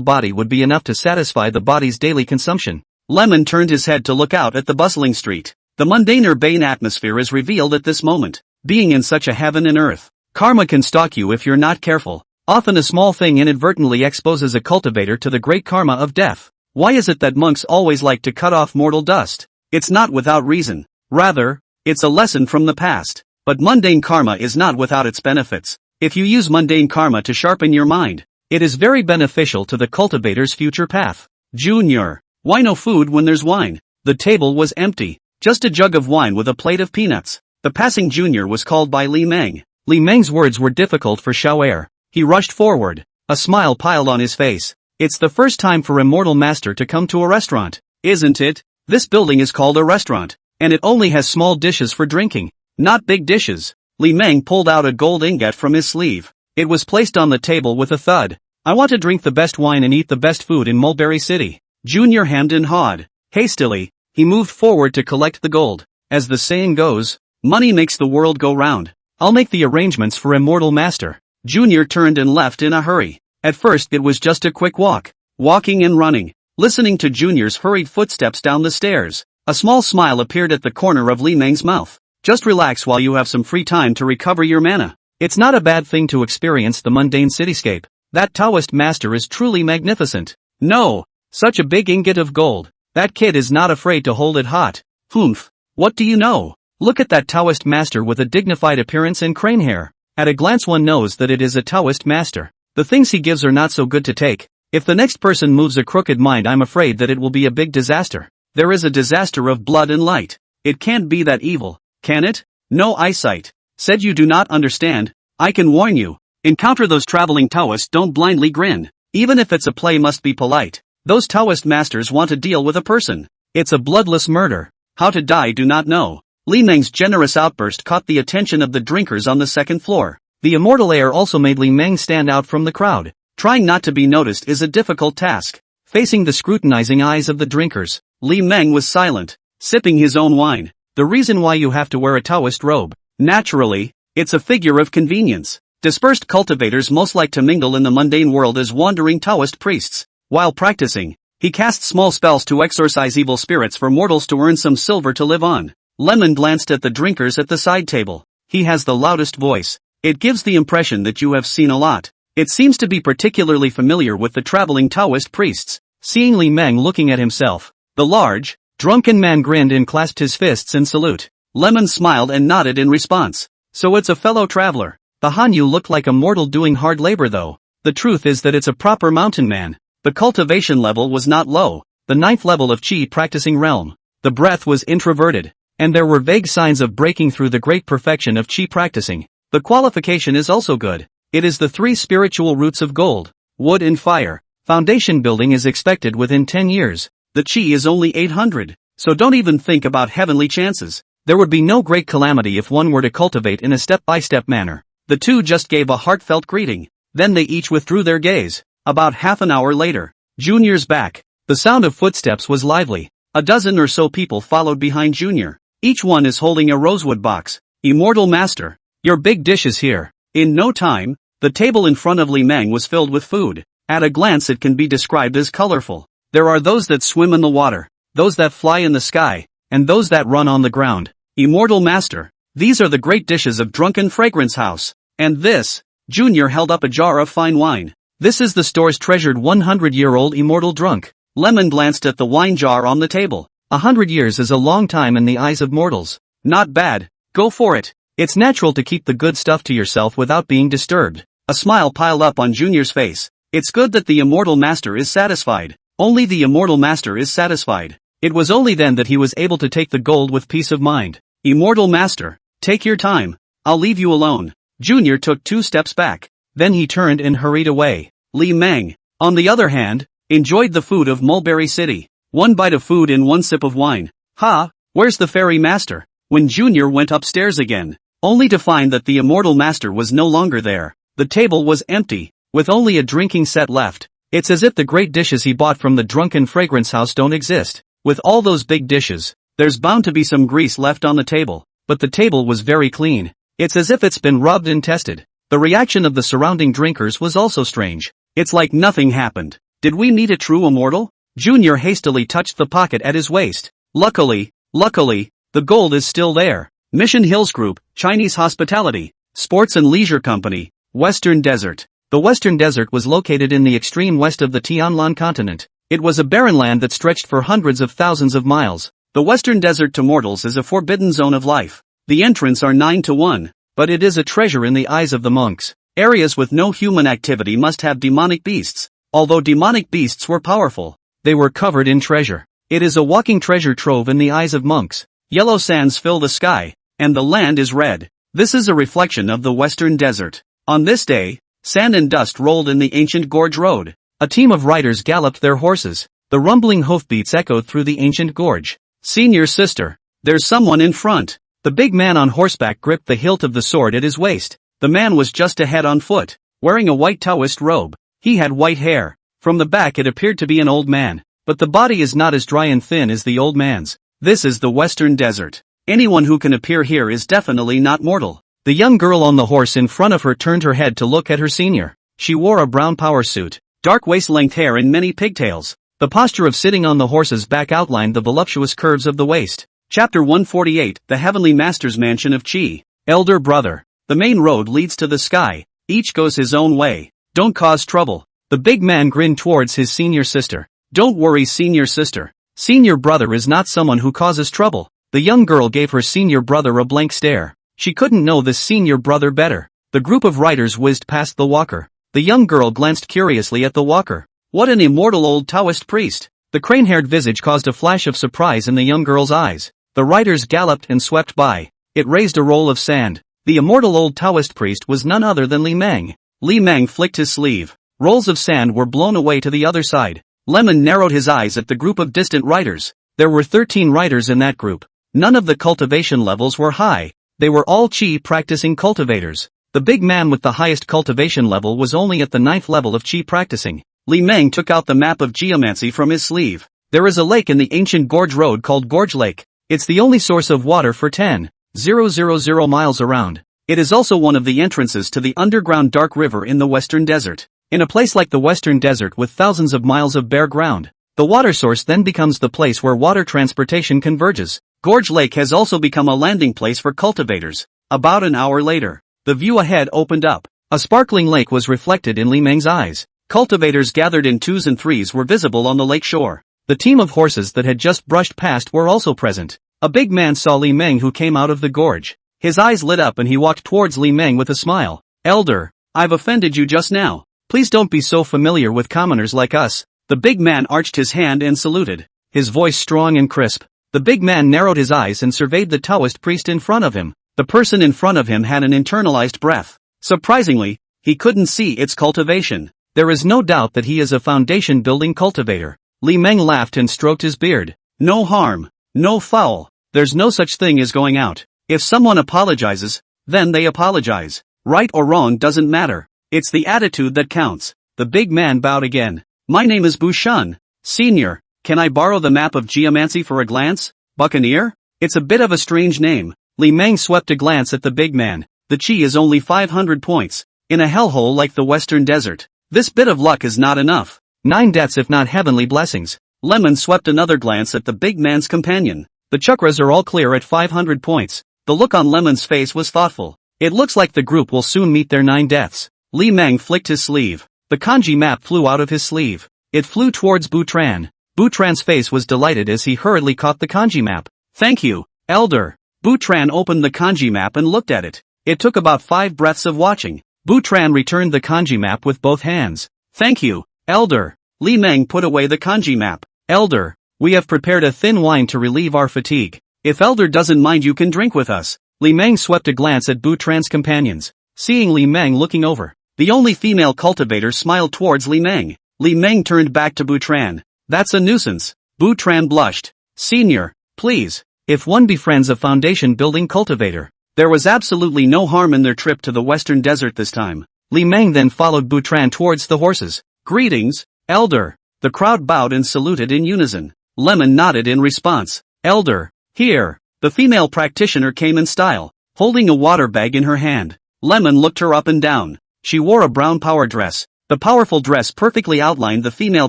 body would be enough to satisfy the body's daily consumption. Lemon turned his head to look out at the bustling street. The mundane urbane atmosphere is revealed at this moment. Being in such a heaven and earth, karma can stalk you if you're not careful. Often a small thing inadvertently exposes a cultivator to the great karma of death. Why is it that monks always like to cut off mortal dust? It's not without reason. Rather, it's a lesson from the past. But mundane karma is not without its benefits. If you use mundane karma to sharpen your mind, it is very beneficial to the cultivator's future path. Junior, why no food when there's wine? The table was empty. Just a jug of wine with a plate of peanuts. The passing junior was called by Li Meng. Li Meng's words were difficult for Xiao'er. He rushed forward. A smile piled on his face. It's the first time for a mortal master to come to a restaurant, isn't it? This building is called a restaurant, and it only has small dishes for drinking, not big dishes. Li Meng pulled out a gold ingot from his sleeve. It was placed on the table with a thud. I want to drink the best wine and eat the best food in Mulberry City. Junior hemmed and hawed. Hastily, he moved forward to collect the gold. As the saying goes, money makes the world go round. I'll make the arrangements for Immortal Master. Junior turned and left in a hurry. At first it was just a quick walk. Walking and running. Listening to Junior's hurried footsteps down the stairs. A small smile appeared at the corner of Li Meng's mouth. Just relax while you have some free time to recover your mana. It's not a bad thing to experience the mundane cityscape. That Taoist master is truly magnificent. No, such a big ingot of gold. That kid is not afraid to hold it hot. Humph. What do you know? Look at that Taoist master with a dignified appearance and crane hair. At a glance one knows that it is a Taoist master. The things he gives are not so good to take. If the next person moves a crooked mind, I'm afraid that it will be a big disaster. There is a disaster of blood and light. It can't be that evil, can it? No eyesight. Said you do not understand. I can warn you. Encounter those traveling Taoists, don't blindly grin. Even if it's a play, must be polite. Those Taoist masters want to deal with a person. It's a bloodless murder. How to die do not know. Li Meng's generous outburst caught the attention of the drinkers on the second floor. The immortal air also made Li Meng stand out from the crowd. Trying not to be noticed is a difficult task. Facing the scrutinizing eyes of the drinkers, Li Meng was silent, sipping his own wine. The reason why you have to wear a Taoist robe. Naturally, it's a figure of convenience. Dispersed cultivators most like to mingle in the mundane world as wandering Taoist priests. While practicing, he cast small spells to exorcise evil spirits for mortals to earn some silver to live on. Lemon glanced at the drinkers at the side table. He has the loudest voice. It gives the impression that you have seen a lot. It seems to be particularly familiar with the traveling Taoist priests. Seeing Li Meng looking at himself, the large, drunken man grinned and clasped his fists in salute. Lemon smiled and nodded in response. So it's a fellow traveler. The Hanyu looked like a mortal doing hard labor though. The truth is that it's a proper mountain man. The cultivation level was not low. The 9th level of Qi practicing realm. The breath was introverted. And there were vague signs of breaking through the great perfection of Qi practicing. The qualification is also good. It is the 3 spiritual roots of gold, wood and fire. Foundation building is expected within 10 years. The Qi is only 800, so don't even think about heavenly chances. There would be no great calamity if one were to cultivate in a step-by-step manner. The two just gave a heartfelt greeting. Then they each withdrew their gaze. About half an hour later, Junior's back. The sound of footsteps was lively. A dozen or so people followed behind Junior. Each one is holding a rosewood box. Immortal Master, your big dish is here. In no time, the table in front of Li Meng was filled with food. At a glance it can be described as colorful. There are those that swim in the water, those that fly in the sky, and those that run on the ground. Immortal Master, these are the great dishes of Drunken Fragrance House. And this, Junior held up a jar of fine wine. This is the store's treasured 100-year-old immortal drunk. Lemon glanced at the wine jar on the table. 100 years is a long time in the eyes of mortals. Not bad, go for it. It's natural to keep the good stuff to yourself without being disturbed. A smile piled up on Junior's face. It's good that the Immortal Master is satisfied. Only the Immortal Master is satisfied. It was only then that he was able to take the gold with peace of mind. Immortal Master, take your time. I'll leave you alone. Junior took 2 steps back. Then he turned and hurried away. Li Meng, on the other hand, enjoyed the food of Mulberry City. 1 bite of food and 1 sip of wine. Ha, where's the Fairy Master? When Junior went upstairs again, only to find that the Immortal Master was no longer there. The table was empty, with only a drinking set left. It's as if the great dishes he bought from the Drunken Fragrance House don't exist. With all those big dishes, there's bound to be some grease left on the table. But the table was very clean. It's as if it's been rubbed and tested. The reaction of the surrounding drinkers was also strange. It's like nothing happened. Did we meet a true immortal? Junior hastily touched the pocket at his waist. Luckily, the gold is still there. Mission Hills Group, Chinese Hospitality, Sports and Leisure Company, Western Desert. The Western Desert was located in the extreme west of the Tianlan continent. It was a barren land that stretched for hundreds of thousands of miles. The Western Desert to mortals is a forbidden zone of life. The entrants are 9 to 1, but it is a treasure in the eyes of the monks. Areas with no human activity must have demonic beasts. Although demonic beasts were powerful, they were covered in treasure. It is a walking treasure trove in the eyes of monks. Yellow sands fill the sky, and the land is red. This is a reflection of the Western Desert. On this day, sand and dust rolled in the ancient gorge road. A team of riders galloped their horses. The rumbling hoofbeats echoed through the ancient gorge. Senior sister, there's someone in front. The big man on horseback gripped the hilt of the sword at his waist. The man was just ahead on foot, wearing a white Taoist robe. He had white hair. From the back it appeared to be an old man, but the body is not as dry and thin as the old man's. This is the Western Desert. Anyone who can appear here is definitely not mortal. The young girl on the horse in front of her turned her head to look at her senior. She wore a brown power suit, dark waist-length hair and many pigtails. The posture of sitting on the horse's back outlined the voluptuous curves of the waist. Chapter 148, The Heavenly Master's Mansion of Qi. Elder brother. The main road leads to the sky. Each goes his own way. Don't cause trouble. The big man grinned towards his senior sister. Don't worry, senior sister. Senior brother is not someone who causes trouble. The young girl gave her senior brother a blank stare. She couldn't know this senior brother better. The group of riders whizzed past the walker. The young girl glanced curiously at the walker. What an immortal old Taoist priest. The crane-haired visage caused a flash of surprise in the young girl's eyes. The riders galloped and swept by. It raised a roll of sand. The immortal old Taoist priest was none other than Li Meng. Li Meng flicked his sleeve. Rolls of sand were blown away to the other side. Lemon narrowed his eyes at the group of distant riders. There were 13 riders in that group. None of the cultivation levels were high. They were all Qi practicing cultivators. The big man with the highest cultivation level was only at the 9th level of Qi practicing. Li Meng took out the map of geomancy from his sleeve. There is a lake in the ancient gorge road called Gorge Lake. It's the only source of water for 10,000 miles around. It is also one of the entrances to the underground dark river in the Western Desert. In a place like the Western Desert with thousands of miles of bare ground, the water source then becomes the place where water transportation converges. Gorge Lake has also become a landing place for cultivators. About an hour later, the view ahead opened up. A sparkling lake was reflected in Li Meng's eyes. Cultivators gathered in 2s and 3s were visible on the lake shore. The team of horses that had just brushed past were also present. A big man saw Li Meng who came out of the gorge. His eyes lit up and he walked towards Li Meng with a smile. Elder, I've offended you just now. Please don't be so familiar with commoners like us. The big man arched his hand and saluted, his voice strong and crisp. The big man narrowed his eyes and surveyed the Taoist priest in front of him. The person in front of him had an internalized breath. Surprisingly, he couldn't see its cultivation. There is no doubt that he is a foundation-building cultivator. Li Meng laughed and stroked his beard. No harm, no foul. There's no such thing as going out. If someone apologizes, then they apologize. Right or wrong doesn't matter. It's the attitude that counts. The big man bowed again. My name is Bushan. Senior, can I borrow the map of geomancy for a glance? Buccaneer? It's a bit of a strange name. Li Meng swept a glance at the big man. The chi is only 500 points. In a hellhole like the Western Desert. This bit of luck is not enough. 9 deaths if not heavenly blessings. Lemon swept another glance at the big man's companion. The chakras are all clear at 500 points. The look on Lemon's face was thoughtful. It looks like the group will soon meet their 9 deaths. Li Meng flicked his sleeve. The kanji map flew out of his sleeve. It flew towards Butran. Butran's face was delighted as he hurriedly caught the kanji map. Thank you, Elder. Butran opened the kanji map and looked at it. It took about 5 breaths of watching. Butran returned the kanji map with both hands. Thank you, Elder. Li Meng put away the kanji map. Elder, we have prepared a thin wine to relieve our fatigue. If Elder doesn't mind, you can drink with us. Li Meng swept a glance at Butran's companions. Seeing Li Meng looking over, the only female cultivator smiled towards Li Meng. Li Meng turned back to Butran. That's a nuisance. Butran blushed. Senior, please, if one befriends a foundation building cultivator. There was absolutely no harm in their trip to the Western Desert this time. Li Meng then followed Butran towards the horses. Greetings, Elder. The crowd bowed and saluted in unison. Lemon nodded in response. Elder, here. The female practitioner came in style, holding a water bag in her hand. Lemon looked her up and down. She wore a brown power dress. The powerful dress perfectly outlined the female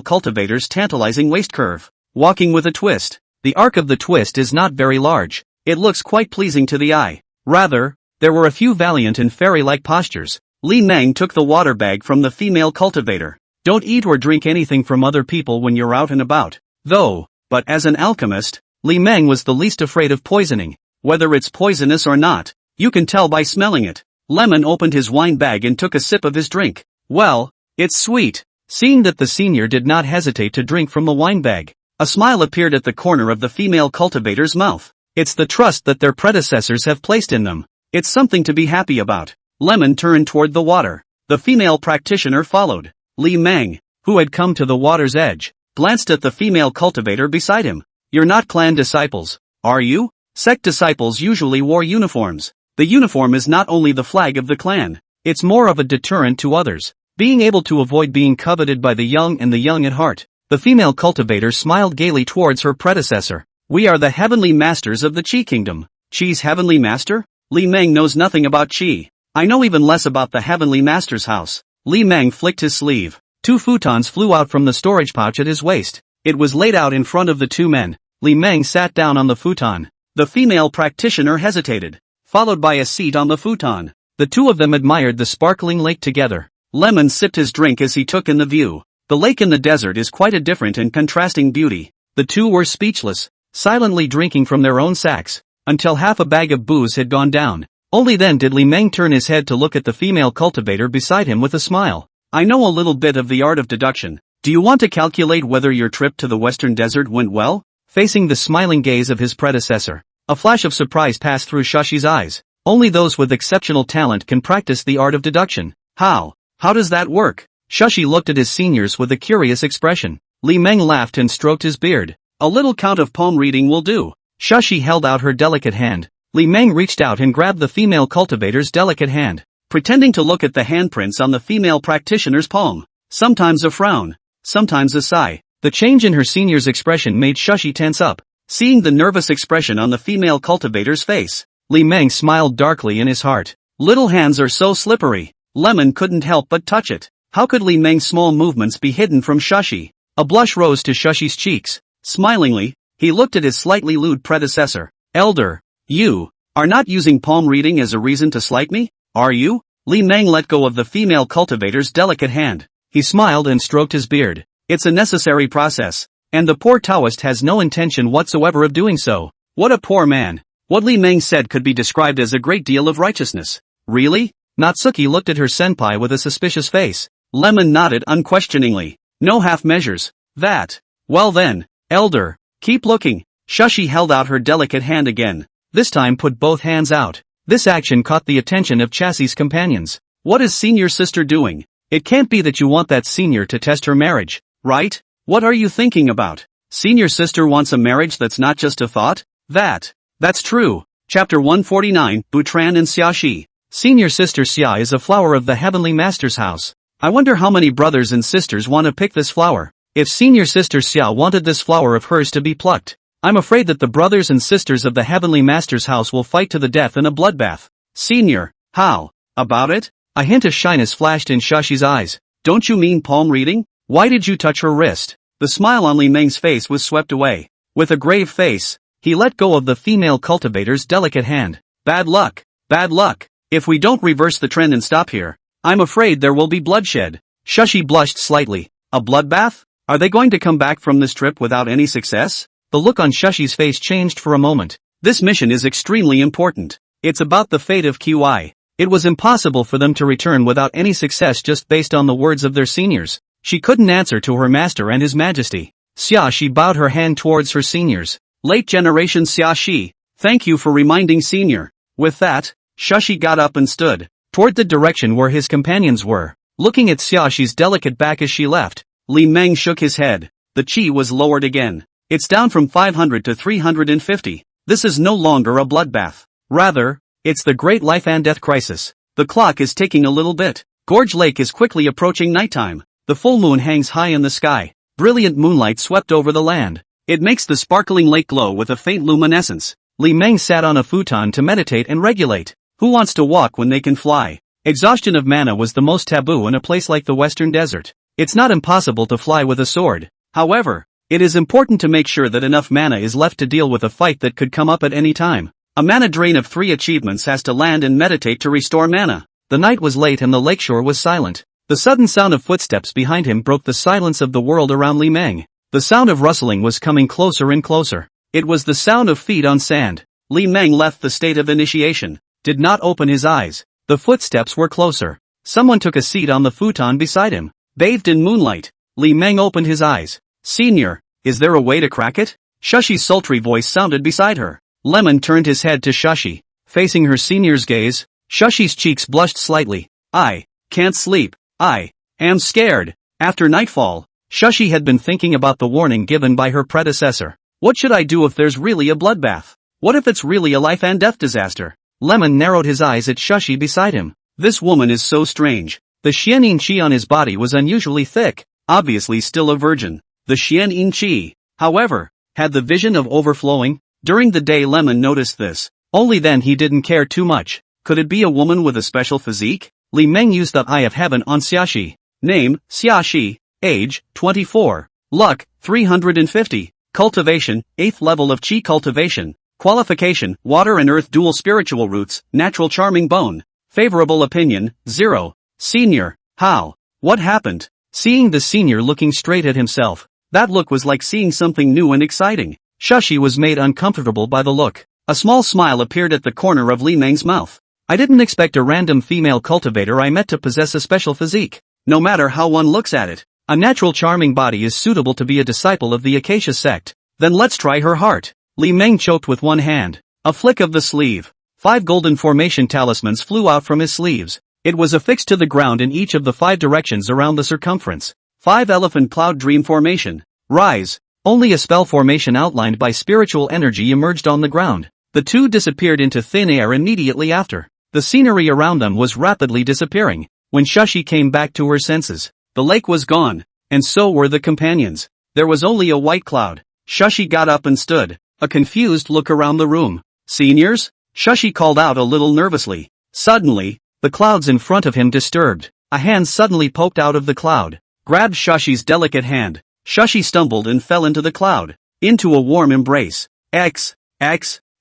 cultivator's tantalizing waist curve. Walking with a twist. The arc of the twist is not very large. It looks quite pleasing to the eye. Rather, there were a few valiant and fairy-like postures. Li Meng took the water bag from the female cultivator. Don't eat or drink anything from other people when you're out and about. Though, but as an alchemist, Li Meng was the least afraid of poisoning. Whether it's poisonous or not, you can tell by smelling it. Lemon opened his wine bag and took a sip of his drink. Well, it's sweet. Seeing that the senior did not hesitate to drink from the wine bag, a smile appeared at the corner of the female cultivator's mouth. It's the trust that their predecessors have placed in them. It's something to be happy about. Lemon turned toward the water. The female practitioner followed. Li Meng, who had come to the water's edge, glanced at the female cultivator beside him. You're not clan disciples, are you? Sect disciples usually wore uniforms. The uniform is not only the flag of the clan, it's more of a deterrent to others, being able to avoid being coveted by the young and the young at heart. The female cultivator smiled gaily towards her predecessor. We are the heavenly masters of the Qi kingdom. Qi's heavenly master? Li Meng knows nothing about Qi. I know even less about the heavenly master's house. Li Meng flicked his sleeve. 2 futons flew out from the storage pouch at his waist. It was laid out in front of the 2 men. Li Meng sat down on the futon. The female practitioner hesitated, followed by a seat on the futon. The 2 of them admired the sparkling lake together. Lemon sipped his drink as he took in the view. The lake in the desert is quite a different and contrasting beauty. The 2 were speechless, silently drinking from their own sacks, until half a bag of booze had gone down. Only then did Li Meng turn his head to look at the female cultivator beside him with a smile. I know a little bit of the art of deduction. Do you want to calculate whether your trip to the Western Desert went well? Facing the smiling gaze of his predecessor, a flash of surprise passed through Shashi's eyes. Only those with exceptional talent can practice the art of deduction. How? How does that work? Shashi looked at his seniors with a curious expression. Li Meng laughed and stroked his beard. A little count of palm reading will do. Shashi held out her delicate hand. Li Meng reached out and grabbed the female cultivator's delicate hand, pretending to look at the handprints on the female practitioner's palm. Sometimes a frown, sometimes a sigh. The change in her senior's expression made Shashi tense up. Seeing the nervous expression on the female cultivator's face, Li Meng smiled darkly in his heart. Little hands are so slippery. Lemon couldn't help but touch it. How could Li Meng's small movements be hidden from Shashi? A blush rose to Shashi's cheeks. Smilingly, he looked at his slightly lewd predecessor. Elder, you are not using palm reading as a reason to slight me, are you? Li Meng let go of the female cultivator's delicate hand. He smiled and stroked his beard. It's a necessary process, and the poor Taoist has no intention whatsoever of doing so. What a poor man. What Li Meng said could be described as a great deal of righteousness. Really? Natsuki looked at her senpai with a suspicious face. Lemon nodded unquestioningly. No half measures. That. Well then, Elder, keep looking. Shashi held out her delicate hand again. This time put both hands out. This action caught the attention of Chassie's companions. What is senior sister doing? It can't be that you want that senior to test her marriage, right? What are you thinking about? Senior sister wants a marriage that's not just a thought? That's true. Chapter 149, Butran and Xiaxi. Senior sister Xia is a flower of the Heavenly Master's house. I wonder how many brothers and sisters want to pick this flower. If senior sister Xia wanted this flower of hers to be plucked, I'm afraid that the brothers and sisters of the Heavenly Master's house will fight to the death in a bloodbath. Senior, how about it? A hint of shyness flashed in Shashi's eyes. Don't you mean palm reading? Why did you touch her wrist? The smile on Li Meng's face was swept away. With a grave face, he let go of the female cultivator's delicate hand. Bad luck. Bad luck. If we don't reverse the trend and stop here, I'm afraid there will be bloodshed. Shashi blushed slightly. A bloodbath? Are they going to come back from this trip without any success? The look on Shashi's face changed for a moment. This mission is extremely important. It's about the fate of QI. It was impossible for them to return without any success just based on the words of their seniors. She couldn't answer to her master and his majesty. Xia bowed her hand towards her seniors. Late generation Xia, thank you for reminding senior. With that, Shashi got up and stood toward the direction where his companions were. Looking at Xiaxi's delicate back as she left, Li Meng shook his head. The chi was lowered again. It's down from 500 to 350. This is no longer a bloodbath. Rather, it's the great life and death crisis. The clock is ticking a little bit. Gorge Lake is quickly approaching nighttime. The full moon hangs high in the sky. Brilliant moonlight swept over the land. It makes the sparkling lake glow with a faint luminescence. Li Meng sat on a futon to meditate and regulate. Who wants to walk when they can fly? Exhaustion of mana was the most taboo in a place like the Western Desert. It's not impossible to fly with a sword. However, it is important to make sure that enough mana is left to deal with a fight that could come up at any time. A mana drain of 3 achievements has to land and meditate to restore mana. The night was late and the lakeshore was silent. The sudden sound of footsteps behind him broke the silence of the world around Li Meng. The sound of rustling was coming closer and closer. It was the sound of feet on sand. Li Meng left the state of initiation. Did not open his eyes. The footsteps were closer. Someone took a seat on the futon beside him. Bathed in moonlight, Li Meng opened his eyes. Senior, is there a way to crack it? Shashi's sultry voice sounded beside her. Lemon turned his head to Shashi. Facing her senior's gaze, Shashi's cheeks blushed slightly. I can't sleep. I am scared. After nightfall, Shashi had been thinking about the warning given by her predecessor. What should I do if there's really a bloodbath? What if it's really a life and death disaster? Lemon narrowed his eyes at Shashi beside him. This woman is so strange. The Xianyin Qi on his body was unusually thick, obviously still a virgin. The Xianyin Qi, however, had the vision of overflowing. During the day Lemon noticed this. Only then he didn't care too much. Could it be a woman with a special physique? Li Meng used the Eye of Heaven on Xiaxi. Name, Xiaxi. Age, 24. Luck, 350. Cultivation, 8th level of Qi cultivation. Qualification, Water and Earth dual spiritual roots, natural charming bone. Favorable opinion, 0. Senior, how? What happened? Seeing the senior looking straight at himself, that look was like seeing something new and exciting. Shashi was made uncomfortable by the look. A small smile appeared at the corner of Li Meng's mouth. I didn't expect a random female cultivator I met to possess a special physique. No matter how one looks at it, a natural charming body is suitable to be a disciple of the Acacia sect. Then let's try her heart. Li Meng choked with one hand. A flick of the sleeve. 5 golden formation talismans flew out from his sleeves. It was affixed to the ground in each of the 5 directions around the circumference. 5 elephant cloud dream formation. Rise. Only a spell formation outlined by spiritual energy emerged on the ground. The 2 disappeared into thin air immediately after. The scenery around them was rapidly disappearing. When Shashi came back to her senses, the lake was gone, and so were the companions. There was only a white cloud. Shashi got up and stood, a confused look around the room. Seniors? Shashi called out a little nervously. Suddenly, the clouds in front of him disturbed. A hand suddenly poked out of the cloud, grabbed Shashi's delicate hand. Shashi stumbled and fell into the cloud, into a warm embrace. X.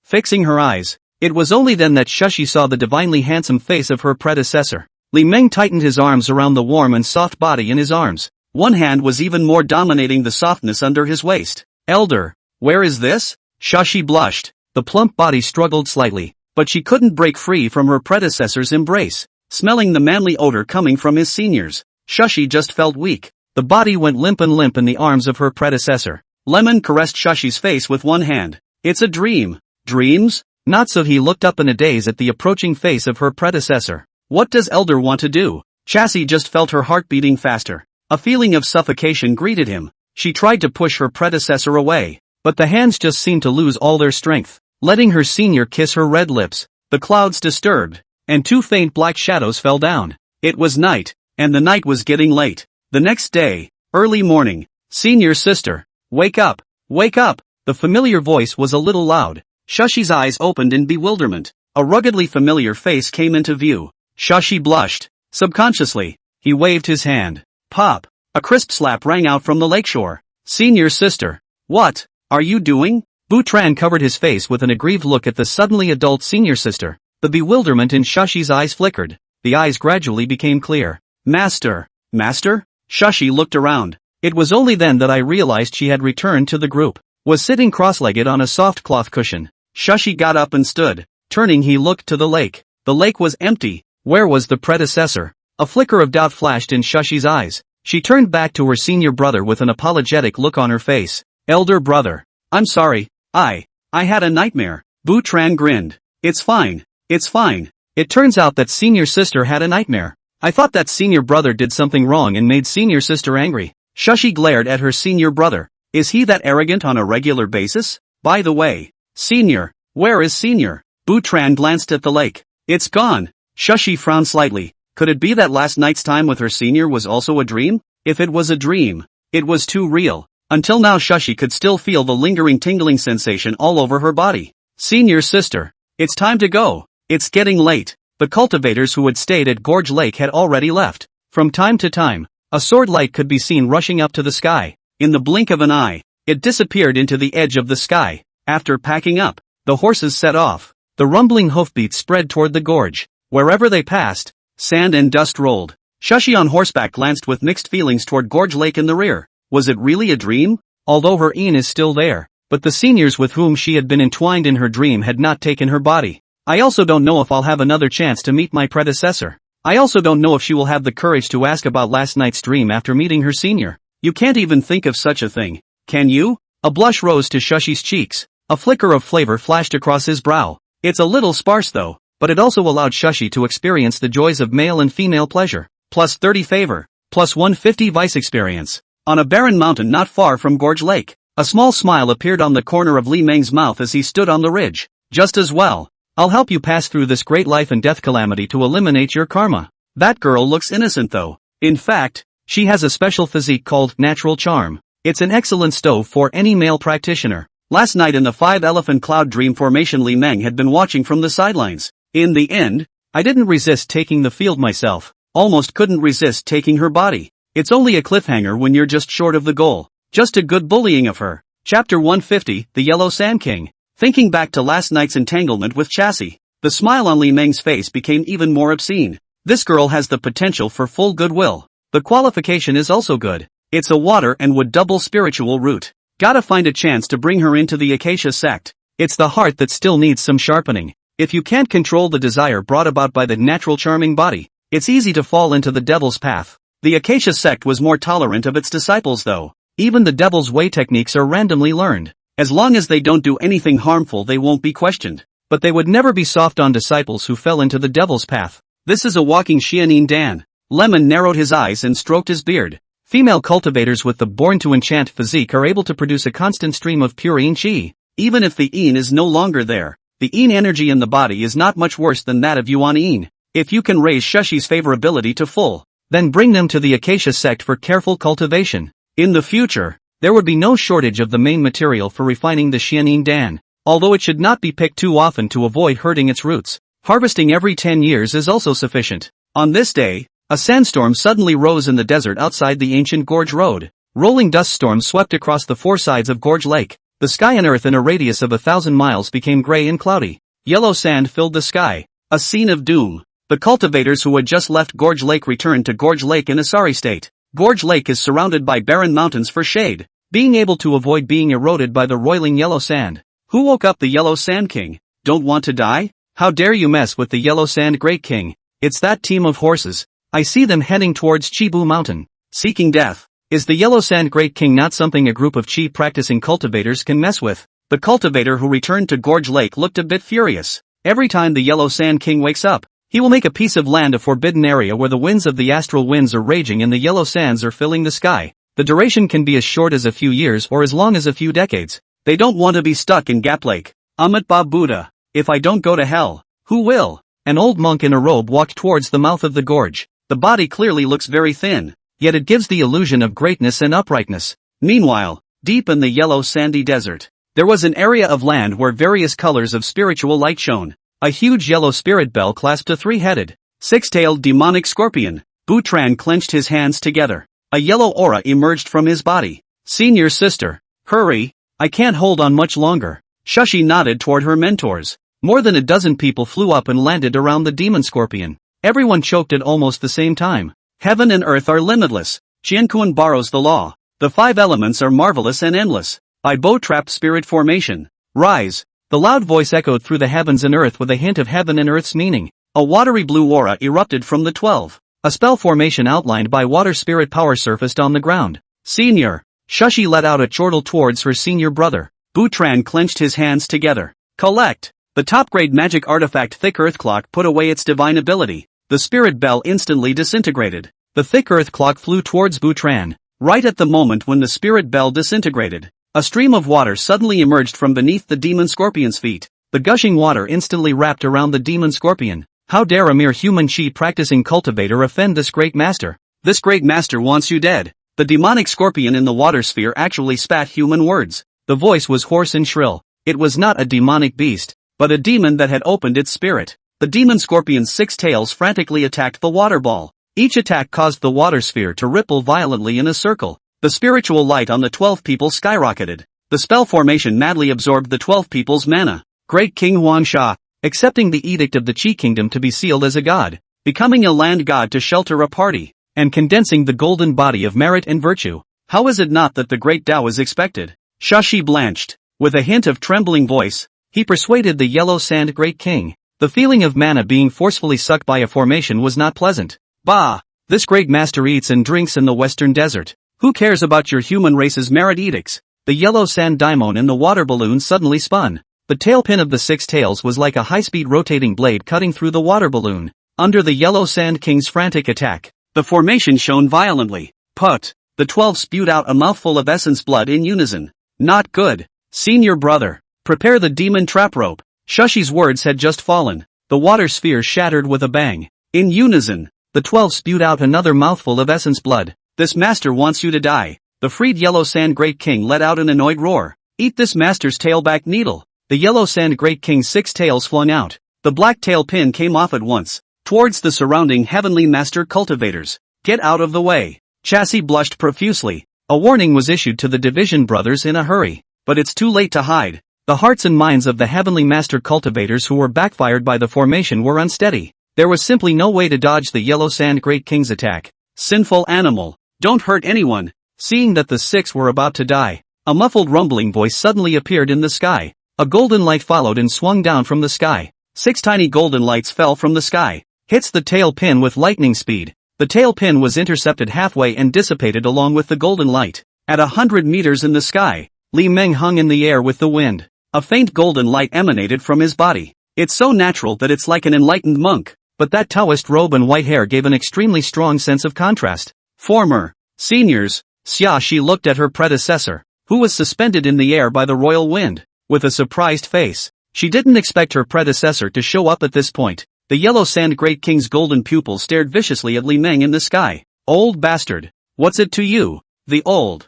Fixing her eyes. It was only then that Shashi saw the divinely handsome face of her predecessor. Li Meng tightened his arms around the warm and soft body in his arms. One hand was even more dominating the softness under his waist. Elder, where is this? Shashi blushed. The plump body struggled slightly, but she couldn't break free from her predecessor's embrace. Smelling the manly odor coming from his seniors, Shashi just felt weak. The body went limp in the arms of her predecessor. Lemon caressed Shashi's face with one hand. It's a dream. Dreams? Not so. He looked up in a daze at the approaching face of her predecessor. What does Elder want to do? Chassis just felt her heart beating faster. A feeling of suffocation greeted him. She tried to push her predecessor away, but the hands just seemed to lose all their strength, letting her senior kiss her red lips. The clouds disturbed. and 2 faint black shadows fell down. It was night, and the night was getting late. The next day, early morning. Senior sister, wake up, wake up. The familiar voice was a little loud. Shushi's eyes opened in bewilderment. A ruggedly familiar face came into view. Shushi blushed. Subconsciously, he waved his hand. Pop! A crisp slap rang out from the lakeshore. Senior sister. What are you doing? Butran covered his face with an aggrieved look at the suddenly adult senior sister. The bewilderment in Shushi's eyes flickered. The eyes gradually became clear. Master. Master? Shushi looked around. It was only then that I realized she had returned to the group. Was sitting cross-legged on a soft cloth cushion. Shushi got up and stood. Turning, he looked to the lake. The lake was empty. Where was the predecessor? A flicker of doubt flashed in Shushi's eyes. She turned back to her senior brother with an apologetic look on her face. Elder brother. I'm sorry. I had a nightmare. Butran grinned. It's fine. It's fine. It turns out that senior sister had a nightmare. I thought that senior brother did something wrong and made senior sister angry. Shushi glared at her senior brother. Is he that arrogant on a regular basis? By the way, senior, where is senior? Butran glanced at the lake. It's gone. Shushi frowned slightly. Could it be that last night's time with her senior was also a dream? If it was a dream, it was too real. Until now Shushi could still feel the lingering tingling sensation all over her body. Senior sister, it's time to go. It's getting late. The cultivators who had stayed at Gorge Lake had already left. From time to time, a sword light could be seen rushing up to the sky. In the blink of an eye, it disappeared into the edge of the sky. After packing up, the horses set off. The rumbling hoofbeats spread toward the gorge. Wherever they passed, sand and dust rolled. Shushi on horseback glanced with mixed feelings toward Gorge Lake in the rear. Was it really a dream? Although her Een is still there, but the seniors with whom she had been entwined in her dream had not taken her body. I also don't know if I'll have another chance to meet my predecessor. I also don't know if she will have the courage to ask about last night's dream after meeting her senior. You can't even think of such a thing, can you? A blush rose to Shushi's cheeks. A flicker of flavor flashed across his brow. It's a little sparse though, but it also allowed Shushi to experience the joys of male and female pleasure. Plus 30 favor, plus 150 vice experience. On a barren mountain not far from Gorge Lake, a small smile appeared on the corner of Li Meng's mouth as he stood on the ridge. Just as well. I'll help you pass through this great life and death calamity to eliminate your karma. That girl looks innocent though. In fact, she has a special physique called natural charm. It's an excellent stove for any male practitioner. Last night in the 5-elephant cloud dream formation, Li Meng had been watching from the sidelines. In the end, I didn't resist taking the field myself. Almost couldn't resist taking her body. It's only a cliffhanger when you're just short of the goal. Just a good bullying of her. Chapter 150, The Yellow Sand King. Thinking back to last night's entanglement with Chassis, the smile on Li Meng's face became even more obscene. This girl has the potential for full goodwill. The qualification is also good. It's a water and wood double spiritual root. Gotta find a chance to bring her into the Acacia Sect. It's the heart that still needs some sharpening. If you can't control the desire brought about by the natural charming body, it's easy to fall into the devil's path. The Acacia Sect was more tolerant of its disciples though. Even the devil's way techniques are randomly learned. As long as they don't do anything harmful they won't be questioned. But they would never be soft on disciples who fell into the devil's path. This is a walking Xianin Dan. Lemon narrowed his eyes and stroked his beard. Female cultivators with the born-to-enchant physique are able to produce a constant stream of pure Een Qi. Even if the Een is no longer there, the Een energy in the body is not much worse than that of Yuan Een. If you can raise Shushi's favorability to full, then bring them to the Acacia Sect for careful cultivation. In the future, there would be no shortage of the main material for refining the Xianin Dan, although it should not be picked too often to avoid hurting its roots. Harvesting every 10 years is also sufficient. On this day, a sandstorm suddenly rose in the desert outside the ancient Gorge Road. Rolling dust storms swept across the 4 sides of Gorge Lake. The sky and earth in a radius of 1,000 miles became gray and cloudy. Yellow sand filled the sky. A scene of doom. The cultivators who had just left Gorge Lake returned to Gorge Lake in a sorry state. Gorge Lake is surrounded by barren mountains for shade, being able to avoid being eroded by the roiling yellow sand. Who woke up the Yellow Sand King? Don't want to die? How dare you mess with the Yellow Sand Great King? It's that team of horses. I see them heading towards Chibu Mountain. Seeking death. Is the Yellow Sand Great King not something a group of Qi practicing cultivators can mess with? The cultivator who returned to Gorge Lake looked a bit furious. Every time the Yellow Sand King wakes up, he will make a piece of land a forbidden area where the winds of the astral winds are raging and the yellow sands are filling the sky. The duration can be as short as a few years or as long as a few decades. They don't want to be stuck in Gap Lake. Amit Ba Buddha. If I don't go to hell, who will? An old monk in a robe walked towards the mouth of the gorge. The body clearly looks very thin, yet it gives the illusion of greatness and uprightness. Meanwhile, deep in the yellow sandy desert, there was an area of land where various colors of spiritual light shone. A huge yellow spirit bell clasped a three-headed, six-tailed demonic scorpion. Butran clenched his hands together. A yellow aura emerged from his body. Senior sister, hurry, I can't hold on much longer. Shushi nodded toward her mentors. More than a dozen people flew up and landed around the demon scorpion. Everyone choked at almost the same time. Heaven and earth are limitless. Jianquan borrows the law. The five elements are marvelous and endless. I bow-trapped spirit formation. Rise. The loud voice echoed through the heavens and earth with a hint of heaven and earth's meaning. A watery blue aura erupted from the 12. A spell formation outlined by water spirit power surfaced on the ground. Senior. Shushi let out a chortle towards her senior brother. Butran clenched his hands together. Collect. The top-grade magic artifact Thick Earth Clock put away its divine ability. The spirit bell instantly disintegrated. The Thick Earth Clock flew towards Butran. Right at the moment when the spirit bell disintegrated, a stream of water suddenly emerged from beneath the demon scorpion's feet. The gushing water instantly wrapped around the demon scorpion. How dare a mere human chi practicing cultivator offend this great master? This great master wants you dead. The demonic scorpion in the water sphere actually spat human words. The voice was hoarse and shrill. It was not a demonic beast, but a demon that had opened its spirit. The demon scorpion's 6 tails frantically attacked the water ball. Each attack caused the water sphere to ripple violently in a circle. The spiritual light on the 12 people skyrocketed. The spell formation madly absorbed the 12 people's mana. Great King Huan Sha, accepting the edict of the Qi Kingdom to be sealed as a god, becoming a land god to shelter a party, and condensing the golden body of merit and virtue. How is it not that the great Tao is expected? Shashi blanched. With a hint of trembling voice, he persuaded the Yellow Sand Great King. The feeling of mana being forcefully sucked by a formation was not pleasant. Bah! This great master eats and drinks in the western desert. Who cares about your human race's merit edicts? The yellow sand daimon in the water balloon suddenly spun. The tailpin of the 6 tails was like a high-speed rotating blade cutting through the water balloon. Under the Yellow Sand King's frantic attack, the formation shone violently. Put! The 12 spewed out a mouthful of essence blood in unison. Not good. Senior brother, prepare the demon trap rope. Shushi's words had just fallen. The water sphere shattered with a bang. In unison, the 12 spewed out another mouthful of essence blood. This master wants you to die. The freed Yellow Sand Great King let out an annoyed roar. Eat this master's tailback needle. The Yellow Sand Great King's 6 tails flung out. The black tail pin came off at once, towards the surrounding heavenly master cultivators. Get out of the way. Chassis blushed profusely. A warning was issued to the Division brothers in a hurry. But it's too late to hide. The hearts and minds of the heavenly master cultivators who were backfired by the formation were unsteady. There was simply no way to dodge the Yellow Sand Great King's attack. Sinful animal, don't hurt anyone. Seeing that the 6 were about to die, a muffled rumbling voice suddenly appeared in the sky. A golden light followed and swung down from the sky. 6 tiny golden lights fell from the sky. Hits the tail pin with lightning speed. The tail pin was intercepted halfway and dissipated along with the golden light. At 100 meters in the sky, Li Meng hung in the air with the wind. A faint golden light emanated from his body. It's so natural that it's like an enlightened monk. But that Taoist robe and white hair gave an extremely strong sense of contrast. Former seniors, Xia Shi looked at her predecessor, who was suspended in the air by the royal wind, with a surprised face. She didn't expect her predecessor to show up at this point. The Yellow Sand Great King's golden pupil stared viciously at Li Meng in the sky. Old bastard. What's it to you? The old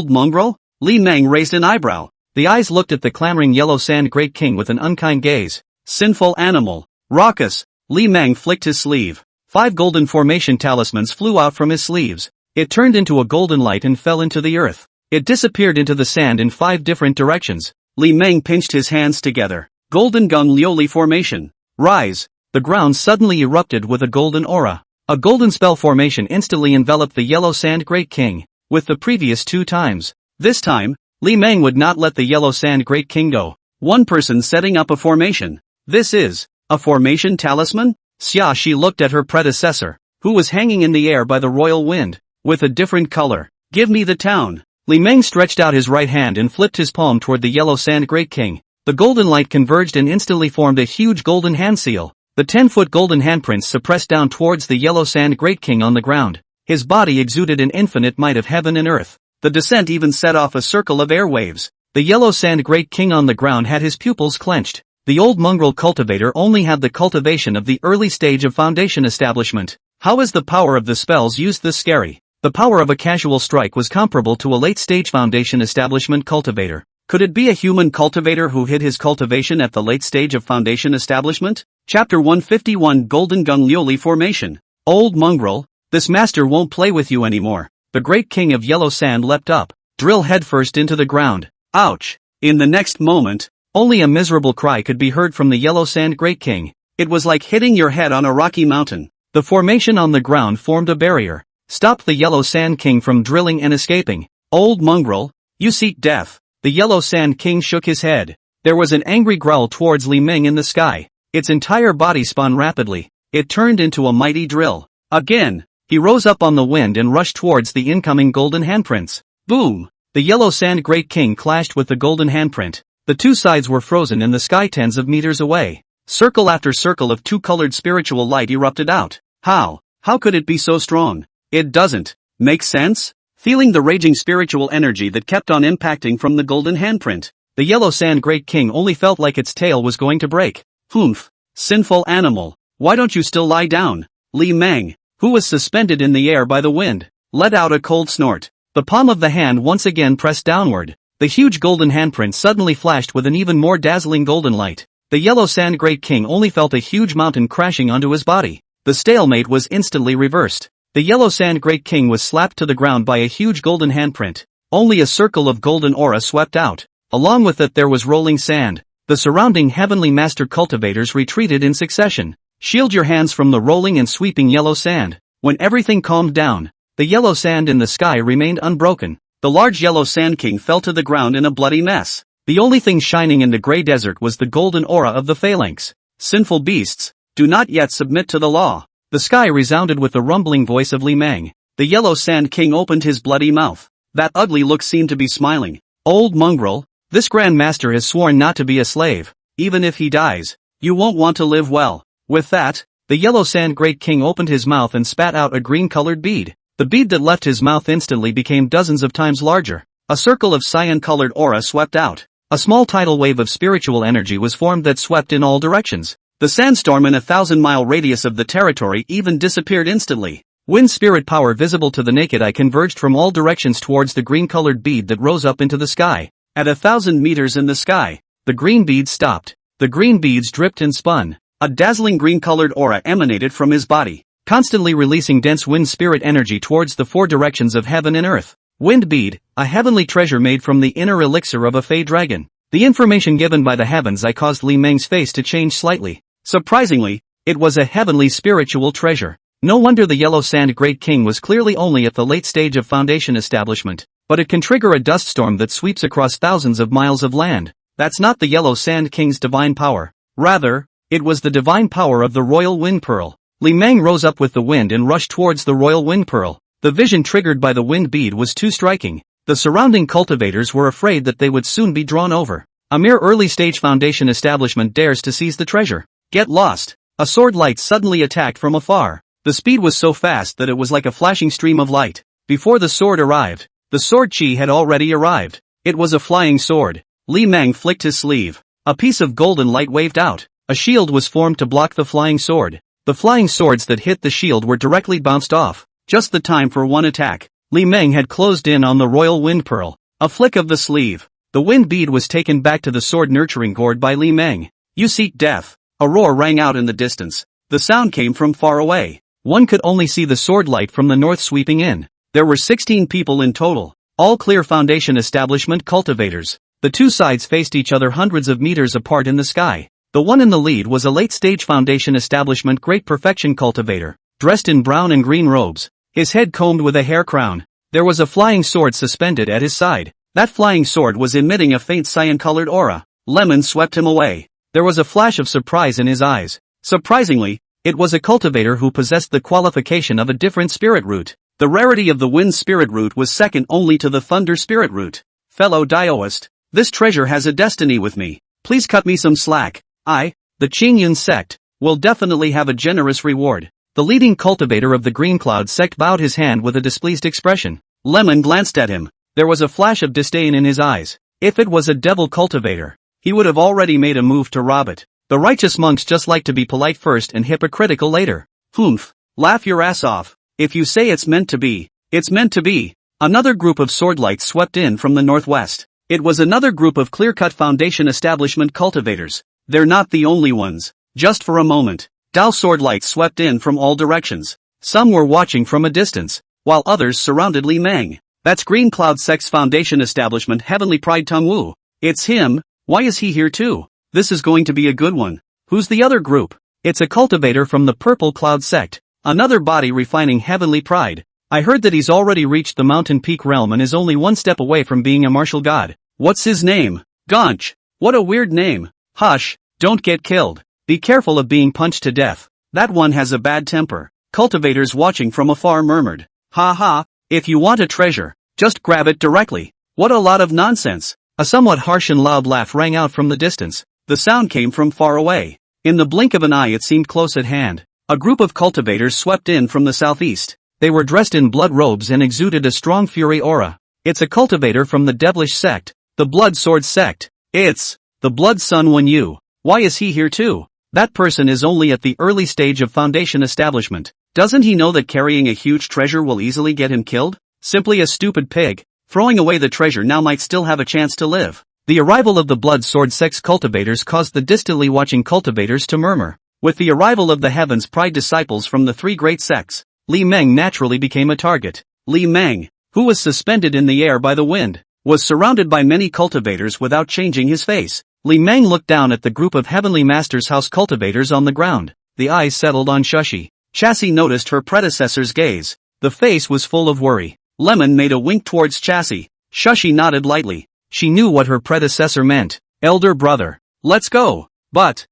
mongrel? Li Meng raised an eyebrow. The eyes looked at the clamoring Yellow Sand Great King with an unkind gaze. Sinful animal. Raucous. Li Meng flicked his sleeve. 5 golden formation talismans flew out from his sleeves. It turned into a golden light and fell into the earth. It disappeared into the sand in 5 different directions. Li Meng pinched his hands together. Golden Gung Lioli formation. Rise. The ground suddenly erupted with a golden aura. A golden spell formation instantly enveloped the Yellow Sand Great King. With the previous 2 times. This time, Li Meng would not let the Yellow Sand Great King go. One person setting up a formation. This is a formation talisman? Xia Shi looked at her predecessor, who was hanging in the air by the royal wind, with a different color. Give me the town. Li Meng stretched out his right hand and flipped his palm toward the Yellow Sand Great King. The golden light converged and instantly formed a huge golden hand seal. The 10-foot golden handprints suppressed down towards the Yellow Sand Great King on the ground. His body exuded an infinite might of heaven and earth. The descent even set off a circle of air waves. The Yellow Sand Great King on the ground had his pupils clenched. The old mongrel cultivator only had the cultivation of the early stage of foundation establishment. How is the power of the spells used this scary? The power of a casual strike was comparable to a late-stage foundation establishment cultivator. Could it be a human cultivator who hid his cultivation at the late stage of foundation establishment? Chapter 151 Golden Gung Lioli Formation. Old mongrel, this master won't play with you anymore. The great king of yellow sand leapt up, drill headfirst into the ground. Ouch! In the next moment, only a miserable cry could be heard from the yellow sand great king. It was like hitting your head on a rocky mountain. The formation on the ground formed a barrier, stopped the yellow sand king from drilling and escaping. Old mongrel, you seek death. The yellow sand king shook his head. There was an angry growl towards Li Ming in the sky. Its entire body spun rapidly. It turned into a mighty drill. Again, he rose up on the wind and rushed towards the incoming golden handprints. Boom! The yellow sand great king clashed with the golden handprint. The two sides were frozen in the sky tens of meters away. Circle after circle of two-colored spiritual light erupted out. How could it be so strong? It doesn't make sense? Feeling the raging spiritual energy that kept on impacting from the golden handprint, the yellow sand great king only felt like its tail was going to break. Humph! Sinful animal, why don't you still lie down? Li Meng, who was suspended in the air by the wind, let out a cold snort. The palm of the hand once again pressed downward. The huge golden handprint suddenly flashed with an even more dazzling golden light. The yellow sand great king only felt a huge mountain crashing onto his body. The stalemate was instantly reversed. The yellow sand great king was slapped to the ground by a huge golden handprint. Only a circle of golden aura swept out. Along with it there was rolling sand. The surrounding heavenly master cultivators retreated in succession. Shield your hands from the rolling and sweeping yellow sand. When everything calmed down, the yellow sand in the sky remained unbroken. The large yellow sand king fell to the ground in a bloody mess. The only thing shining in the gray desert was the golden aura of the phalanx. Sinful beasts, do not yet submit to the law. The sky resounded with the rumbling voice of Li Meng. The yellow sand king opened his bloody mouth. That ugly look seemed to be smiling. Old mongrel, this grand master has sworn not to be a slave. Even if he dies, you won't want to live well. With that, the yellow sand great king opened his mouth and spat out a green-colored bead. The bead that left his mouth instantly became dozens of times larger. A circle of cyan-colored aura swept out. A small tidal wave of spiritual energy was formed that swept in all directions. The sandstorm in a 1,000-mile radius of the territory even disappeared instantly. Wind spirit power visible to the naked eye converged from all directions towards the green-colored bead that rose up into the sky. At 1,000 meters in the sky, the green beads stopped. The green beads dripped and spun. A dazzling green-colored aura emanated from his body, constantly releasing dense wind spirit energy towards the four directions of heaven and earth. Wind bead, a heavenly treasure made from the inner elixir of a fey dragon. The information given by the heavens eye caused Li Meng's face to change slightly. Surprisingly, it was a heavenly spiritual treasure. No wonder the yellow sand great king was clearly only at the late stage of foundation establishment, but it can trigger a dust storm that sweeps across thousands of miles of land. That's not the yellow sand king's divine power. Rather, it was the divine power of the royal wind pearl. Li Meng rose up with the wind and rushed towards the royal wind pearl. The vision triggered by the wind bead was too striking. The surrounding cultivators were afraid that they would soon be drawn over. A mere early-stage foundation establishment dares to seize the treasure. Get lost! A sword light suddenly attacked from afar. The speed was so fast that it was like a flashing stream of light. Before the sword arrived, the sword chi had already arrived. It was a flying sword. Li Meng flicked his sleeve. A piece of golden light waved out. A shield was formed to block the flying sword. The flying swords that hit the shield were directly bounced off. Just the time for one attack. Li Meng had closed in on the royal wind pearl. A flick of the sleeve. The wind bead was taken back to the sword nurturing gourd by Li Meng. You seek death. A roar rang out in the distance. The sound came from far away. One could only see the sword light from the north sweeping in. There were 16 people in total, all clear foundation establishment cultivators. The two sides faced each other hundreds of meters apart in the sky. The one in the lead was a late-stage foundation establishment great perfection cultivator, dressed in brown and green robes, his head combed with a hair crown. There was a flying sword suspended at his side. That flying sword was emitting a faint cyan-colored aura. Lemon swept him away. There was a flash of surprise in his eyes. Surprisingly, it was a cultivator who possessed the qualification of a different spirit root. The rarity of the wind spirit root was second only to the thunder spirit root. Fellow Daoist, this treasure has a destiny with me. Please cut me some slack. I, the Hehuan Sect, will definitely have a generous reward. The leading cultivator of the Green Cloud Sect bowed his hand with a displeased expression. Lemon glanced at him. There was a flash of disdain in his eyes. If it was a devil cultivator, he would have already made a move to rob it. The righteous monks just like to be polite first and hypocritical later. Humph. Laugh your ass off. If you say it's meant to be, it's meant to be. Another group of swordlights swept in from the northwest. It was another group of clear-cut foundation establishment cultivators. They're not the only ones. Just for a moment, Dao swordlights swept in from all directions. Some were watching from a distance, while others surrounded Li Meng. That's Green Cloud Sect's foundation establishment Heavenly Pride Tongwu. It's him. Why is he here too? This is going to be a good one. Who's the other group? It's a cultivator from the Purple Cloud Sect. Another body refining Heavenly Pride. I heard that he's already reached the Mountain Peak realm and is only one step away from being a martial god. What's his name? Gonch. What a weird name. Hush, don't get killed. Be careful of being punched to death. That one has a bad temper. Cultivators watching from afar murmured. Ha ha, if you want a treasure, just grab it directly. What a lot of nonsense. A somewhat harsh and loud laugh rang out from the distance. The sound came from far away. In the blink of an eye it seemed close at hand. A group of cultivators swept in from the southeast. They were dressed in blood robes and exuded a strong fury aura. It's a cultivator from the Devilish Sect, the Blood Sword Sect. It's the Blood Sun Wenyu. Why is he here too? That person is only at the early stage of foundation establishment. Doesn't he know that carrying a huge treasure will easily get him killed? Simply a stupid pig. Throwing away the treasure now might still have a chance to live. The arrival of the Blood Sword Sect's cultivators caused the distantly watching cultivators to murmur. With the arrival of the Heaven's Pride disciples from the three great sects, Li Meng naturally became a target. Li Meng, who was suspended in the air by the wind, was surrounded by many cultivators without changing his face. Li Meng looked down at the group of Heavenly Master's house cultivators on the ground. The eyes settled on Shushi. Chassis noticed her predecessor's gaze. The face was full of worry. Lemon made a wink towards Chassis. Shushi nodded lightly. She knew what her predecessor meant. Elder brother. Let's go. But,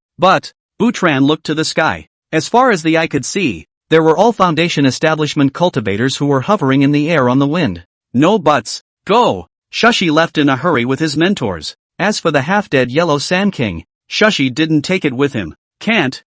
Butran looked to the sky. As far as the eye could see, there were all foundation establishment cultivators who were hovering in the air on the wind. No buts. Go. Shushi left in a hurry with his mentors. As for the half-dead Yellow Sand King, Shushi didn't take it with him. Can't,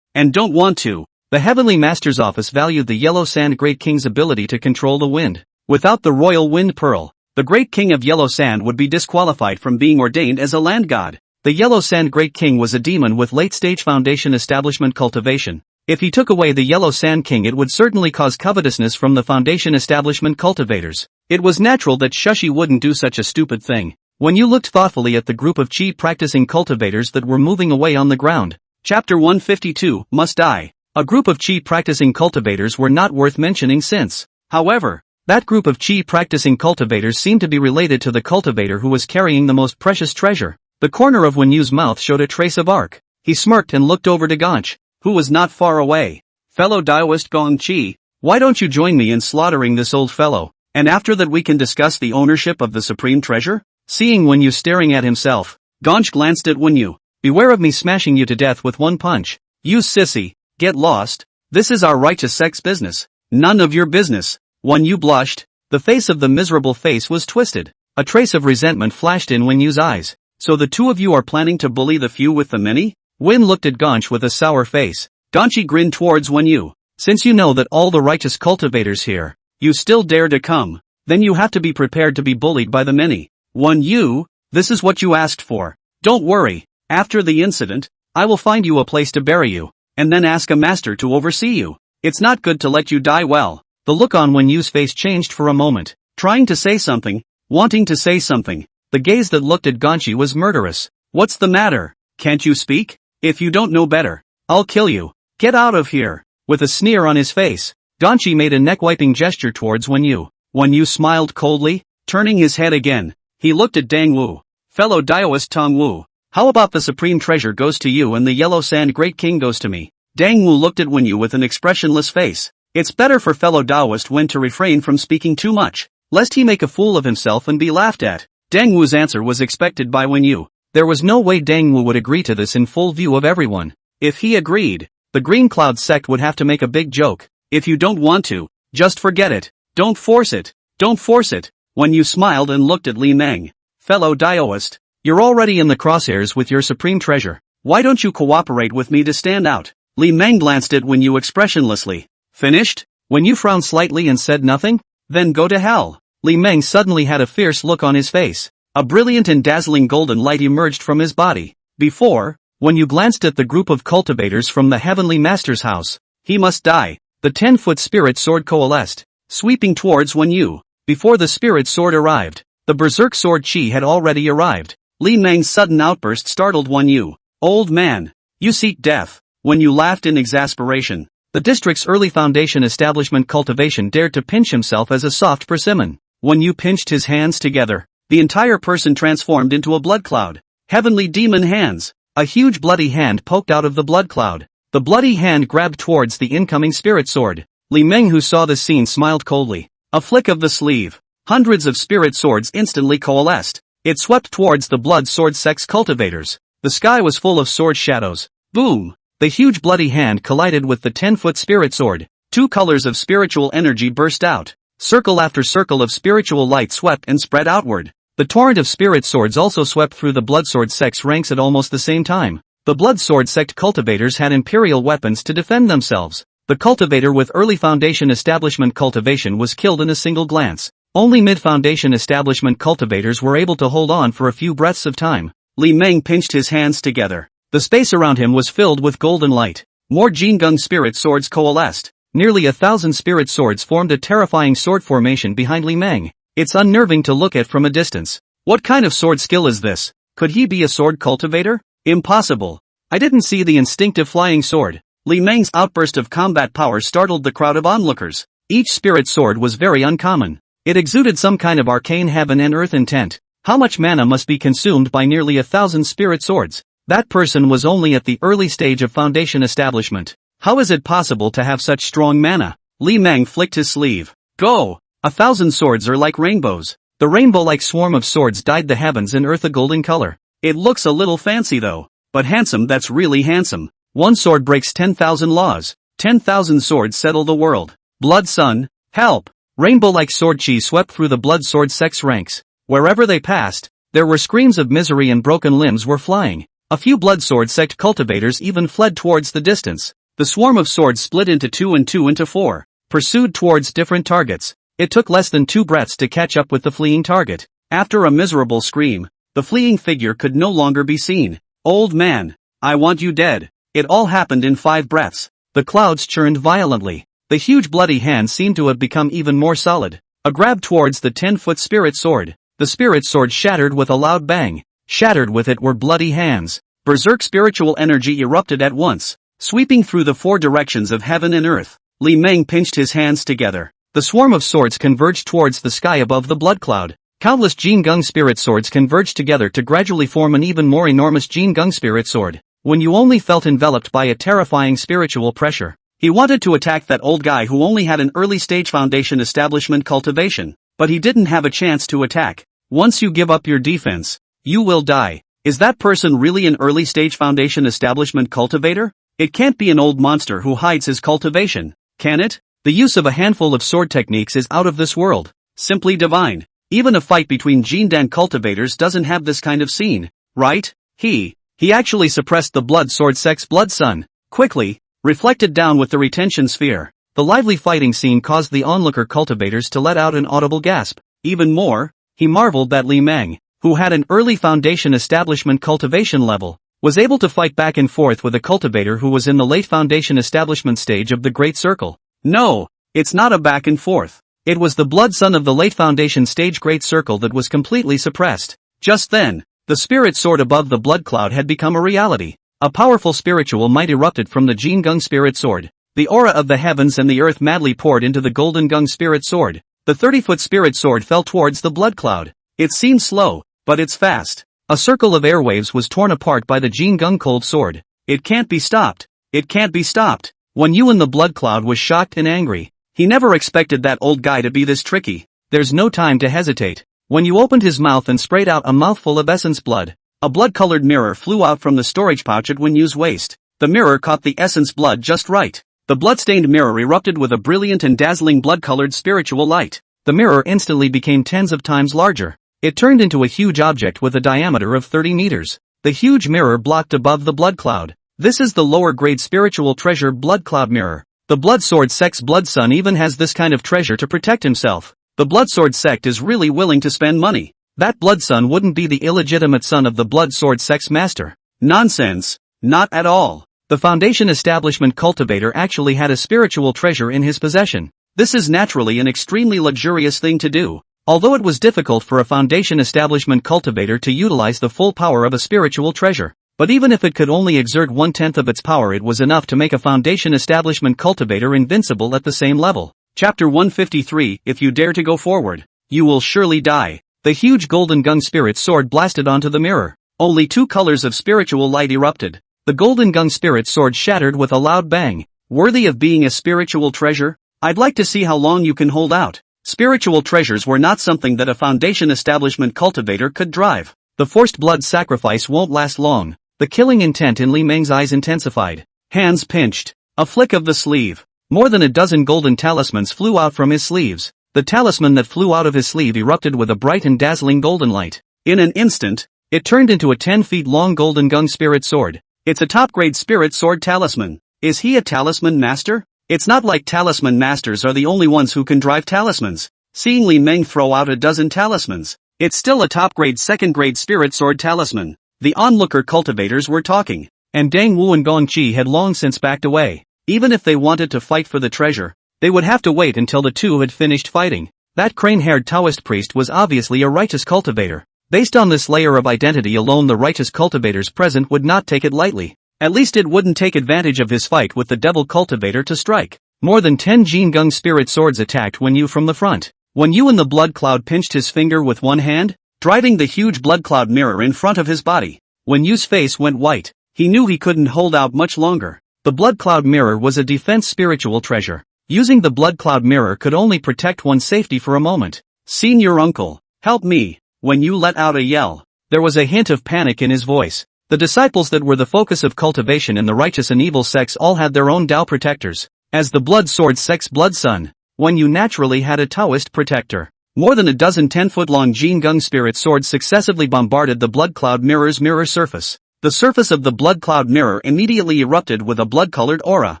and don't want to. The Heavenly Master's office valued the Yellow Sand Great King's ability to control the wind. Without the Royal Wind Pearl, the Great King of Yellow Sand would be disqualified from being ordained as a land god. The Yellow Sand Great King was a demon with late-stage foundation establishment cultivation. If he took away the Yellow Sand King it would certainly cause covetousness from the foundation establishment cultivators. It was natural that Shushi wouldn't do such a stupid thing. When you looked thoughtfully at the group of chi practicing cultivators that were moving away on the ground. Chapter 152, Must Die. A group of chi practicing cultivators were not worth mentioning since. However, that group of chi practicing cultivators seemed to be related to the cultivator who was carrying the most precious treasure. The corner of Wenyu's mouth showed a trace of arc. He smirked and looked over to Gonch, who was not far away. Fellow Daoist Gong Chi, why don't you join me in slaughtering this old fellow, and after that we can discuss the ownership of the supreme treasure? Seeing Wenyu staring at himself, Gonch glanced at Wenyu. Beware of me smashing you to death with one punch. You sissy, get lost. This is our righteous sect's business. None of your business. Wenyu blushed. The face of the miserable face was twisted. A trace of resentment flashed in Wenyu's eyes. So the two of you are planning to bully the few with the many? Wen looked at Gonch with a sour face. Gonchi grinned towards Wenyu. Since you know that all the righteous cultivators here, you still dare to come, then you have to be prepared to be bullied by the many. Wenyu, this is what you asked for. Don't worry, after the incident, I will find you a place to bury you, and then ask a master to oversee you. It's not good to let you die well. The look on Wenyu's face changed for a moment, trying to say something, wanting to say something. The gaze that looked at Gonchi was murderous. What's the matter? Can't you speak? If you don't know better, I'll kill you. Get out of here. With a sneer on his face, Gonchi made a neck-wiping gesture towards Wenyu. Wenyu smiled coldly, turning his head again. He looked at Dang Wu. Fellow Daoist Tong Wu, how about the supreme treasure goes to you and the Yellow Sand Great King goes to me? Dang Wu looked at Wenyu with an expressionless face. It's better for fellow Daoist Wen to refrain from speaking too much, lest he make a fool of himself and be laughed at. Dang Wu's answer was expected by Wenyu. There was no way Dang Wu would agree to this in full view of everyone. If he agreed, the Green Cloud Sect would have to make a big joke. If you don't want to, just forget it. Don't force it. Don't force it. Wenyu smiled and looked at Li Meng. Fellow Daoist, you're already in the crosshairs with your supreme treasure. Why don't you cooperate with me to stand out? Li Meng glanced at Wenyu expressionlessly. Finished? Wenyu frowned slightly and said nothing? Then go to hell. Li Meng suddenly had a fierce look on his face. A brilliant and dazzling golden light emerged from his body. Before, when you glanced at the group of cultivators from the heavenly master's house, he must die. The 10-foot spirit sword coalesced, sweeping towards you. Before the spirit sword arrived, the berserk sword chi had already arrived. Li Meng's sudden outburst startled you. Old man, you seek death. When you laughed in exasperation, the district's early foundation establishment cultivation dared to pinch himself as a soft persimmon. When you pinched his hands together, the entire person transformed into a blood cloud. Heavenly demon hands. A huge bloody hand poked out of the blood cloud. The bloody hand grabbed towards the incoming spirit sword. Li Meng, who saw the scene, smiled coldly. A flick of the sleeve. Hundreds of spirit swords instantly coalesced. It swept towards the blood sword sect's cultivators. The sky was full of sword shadows. Boom! The huge bloody hand collided with the 10-foot spirit sword. Two colors of spiritual energy burst out. Circle after circle of spiritual light swept and spread outward. The torrent of spirit swords also swept through the blood sword sect's ranks at almost the same time. The blood sword sect cultivators had imperial weapons to defend themselves. The cultivator with early foundation establishment cultivation was killed in a single glance. Only mid-foundation establishment cultivators were able to hold on for a few breaths of time. Li Meng pinched his hands together. The space around him was filled with golden light. More Jingung spirit swords coalesced. Nearly 1,000 spirit swords formed a terrifying sword formation behind Li Meng. It's unnerving to look at from a distance. What kind of sword skill is this? Could he be a sword cultivator? Impossible. I didn't see the instinctive flying sword. Li Meng's outburst of combat power startled the crowd of onlookers. Each spirit sword was very uncommon. It exuded some kind of arcane heaven and earth intent. How much mana must be consumed by nearly 1,000 spirit swords? That person was only at the early stage of foundation establishment. How is it possible to have such strong mana? Li Meng flicked his sleeve. Go! 1,000 swords are like rainbows. The rainbow-like swarm of swords dyed the heavens and earth a golden color. It looks a little fancy though. But handsome, that's really handsome. One sword breaks 10,000 laws. 10,000 swords settle the world. Blood Sun, help! Rainbow-like sword chi swept through the blood sword sect's ranks. Wherever they passed, there were screams of misery and broken limbs were flying. A few blood sword sect cultivators even fled towards the distance. The swarm of swords split into 2 and 2 into 4, pursued towards different targets. It took less than 2 breaths to catch up with the fleeing target. After a miserable scream, the fleeing figure could no longer be seen. Old man, I want you dead. It all happened in 5 breaths. The clouds churned violently. The huge bloody hand seemed to have become even more solid. A grab towards the 10-foot spirit sword. The spirit sword shattered with a loud bang. Shattered with it were bloody hands. Berserk spiritual energy erupted at once, sweeping through the 4 directions of heaven and earth. Li Meng pinched his hands together. The swarm of swords converged towards the sky above the blood cloud. Countless Jingung spirit swords converged together to gradually form an even more enormous Jingung spirit sword. When you only felt enveloped by a terrifying spiritual pressure. He wanted to attack that old guy who only had an early stage foundation establishment cultivation, but he didn't have a chance to attack. Once you give up your defense, you will die. Is that person really an early stage foundation establishment cultivator? It can't be an old monster who hides his cultivation, can it? The use of a handful of sword techniques is out of this world. Simply divine. Even a fight between Jindan cultivators doesn't have this kind of scene, right? He actually suppressed the blood sword sect's blood sun. Quickly, reflected down with the retention sphere. The lively fighting scene caused the onlooker cultivators to let out an audible gasp. Even more, he marveled that Li Meng, who had an early foundation establishment cultivation level, was able to fight back and forth with a cultivator who was in the late foundation establishment stage of the Great Circle. No, it's not a back and forth. It was the blood sun of the late foundation stage Great Circle that was completely suppressed. Just then, the spirit sword above the blood cloud had become a reality. A powerful spiritual might erupted from the Jingung spirit sword. The aura of the heavens and the earth madly poured into the golden Gung spirit sword. The 30-foot spirit sword fell towards the blood cloud. It seemed slow, but it's fast. A circle of airwaves was torn apart by the Jingung cold sword. It can't be stopped. It can't be stopped. When Yuan the blood cloud was shocked and angry. He never expected that old guy to be this tricky. There's no time to hesitate. When you opened his mouth and sprayed out a mouthful of essence blood, a blood-colored mirror flew out from the storage pouch at Yu's waist. The mirror caught the essence blood just right. The blood-stained mirror erupted with a brilliant and dazzling blood-colored spiritual light. The mirror instantly became tens of times larger. It turned into a huge object with a diameter of 30 meters. The huge mirror blocked above the blood cloud. This is the lower-grade spiritual treasure blood cloud mirror. The blood sword sect's blood sun even has this kind of treasure to protect himself. The blood sword sect is really willing to spend money. That blood son wouldn't be the illegitimate son of the blood sword sect's master. Nonsense. Not at all. The Foundation establishment cultivator actually had a spiritual treasure in his possession. This is naturally an extremely luxurious thing to do. Although it was difficult for a Foundation establishment cultivator to utilize the full power of a spiritual treasure. But even if it could only exert 1/10 of its power, it was enough to make a Foundation establishment cultivator invincible at the same level. Chapter 153. If you dare to go forward, you will surely die. The huge golden gung spirit sword blasted onto the mirror. Only 2 colors of spiritual light erupted. The golden gung spirit sword shattered with a loud bang. Worthy of being a spiritual treasure? I'd like to see how long you can hold out. Spiritual treasures were not something that a Foundation establishment cultivator could drive. The forced blood sacrifice won't last long. The killing intent in Li Meng's eyes intensified. Hands pinched. A flick of the sleeve. More than a dozen golden talismans flew out from his sleeves. The talisman that flew out of his sleeve erupted with a bright and dazzling golden light. In an instant, it turned into a 10 feet long golden gung spirit sword. It's a top-grade spirit sword talisman. Is he a talisman master? It's not like talisman masters are the only ones who can drive talismans. Seeing Li Meng throw out a dozen talismans, it's still a top-grade second-grade spirit sword talisman. The onlooker cultivators were talking, and Dang Wu and Gong Qi had long since backed away. Even if they wanted to fight for the treasure, they would have to wait until the two had finished fighting. That crane-haired Taoist priest was obviously a righteous cultivator. Based on this layer of identity alone, the righteous cultivators present would not take it lightly. At least it wouldn't take advantage of his fight with the devil cultivator to strike. More than 10 Jin Gung spirit swords attacked Wen Yu from the front. Wen Yu in the blood cloud pinched his finger with one hand, driving the huge blood cloud mirror in front of his body. Wen Yu's face went white. He knew he couldn't hold out much longer. The blood cloud mirror was a defense spiritual treasure. Using the blood cloud mirror could only protect one's safety for a moment. Senior uncle, help me. Wen Yu let out a yell. There was a hint of panic in his voice. The disciples that were the focus of cultivation in the righteous and evil sects all had their own Tao protectors. As the blood sword sect's blood son, Wen Yu naturally had a Taoist protector. More than a dozen 10-foot-long Jin Gung spirit swords successively bombarded the blood cloud mirror's mirror surface. The surface of the blood cloud mirror immediately erupted with a blood-colored aura.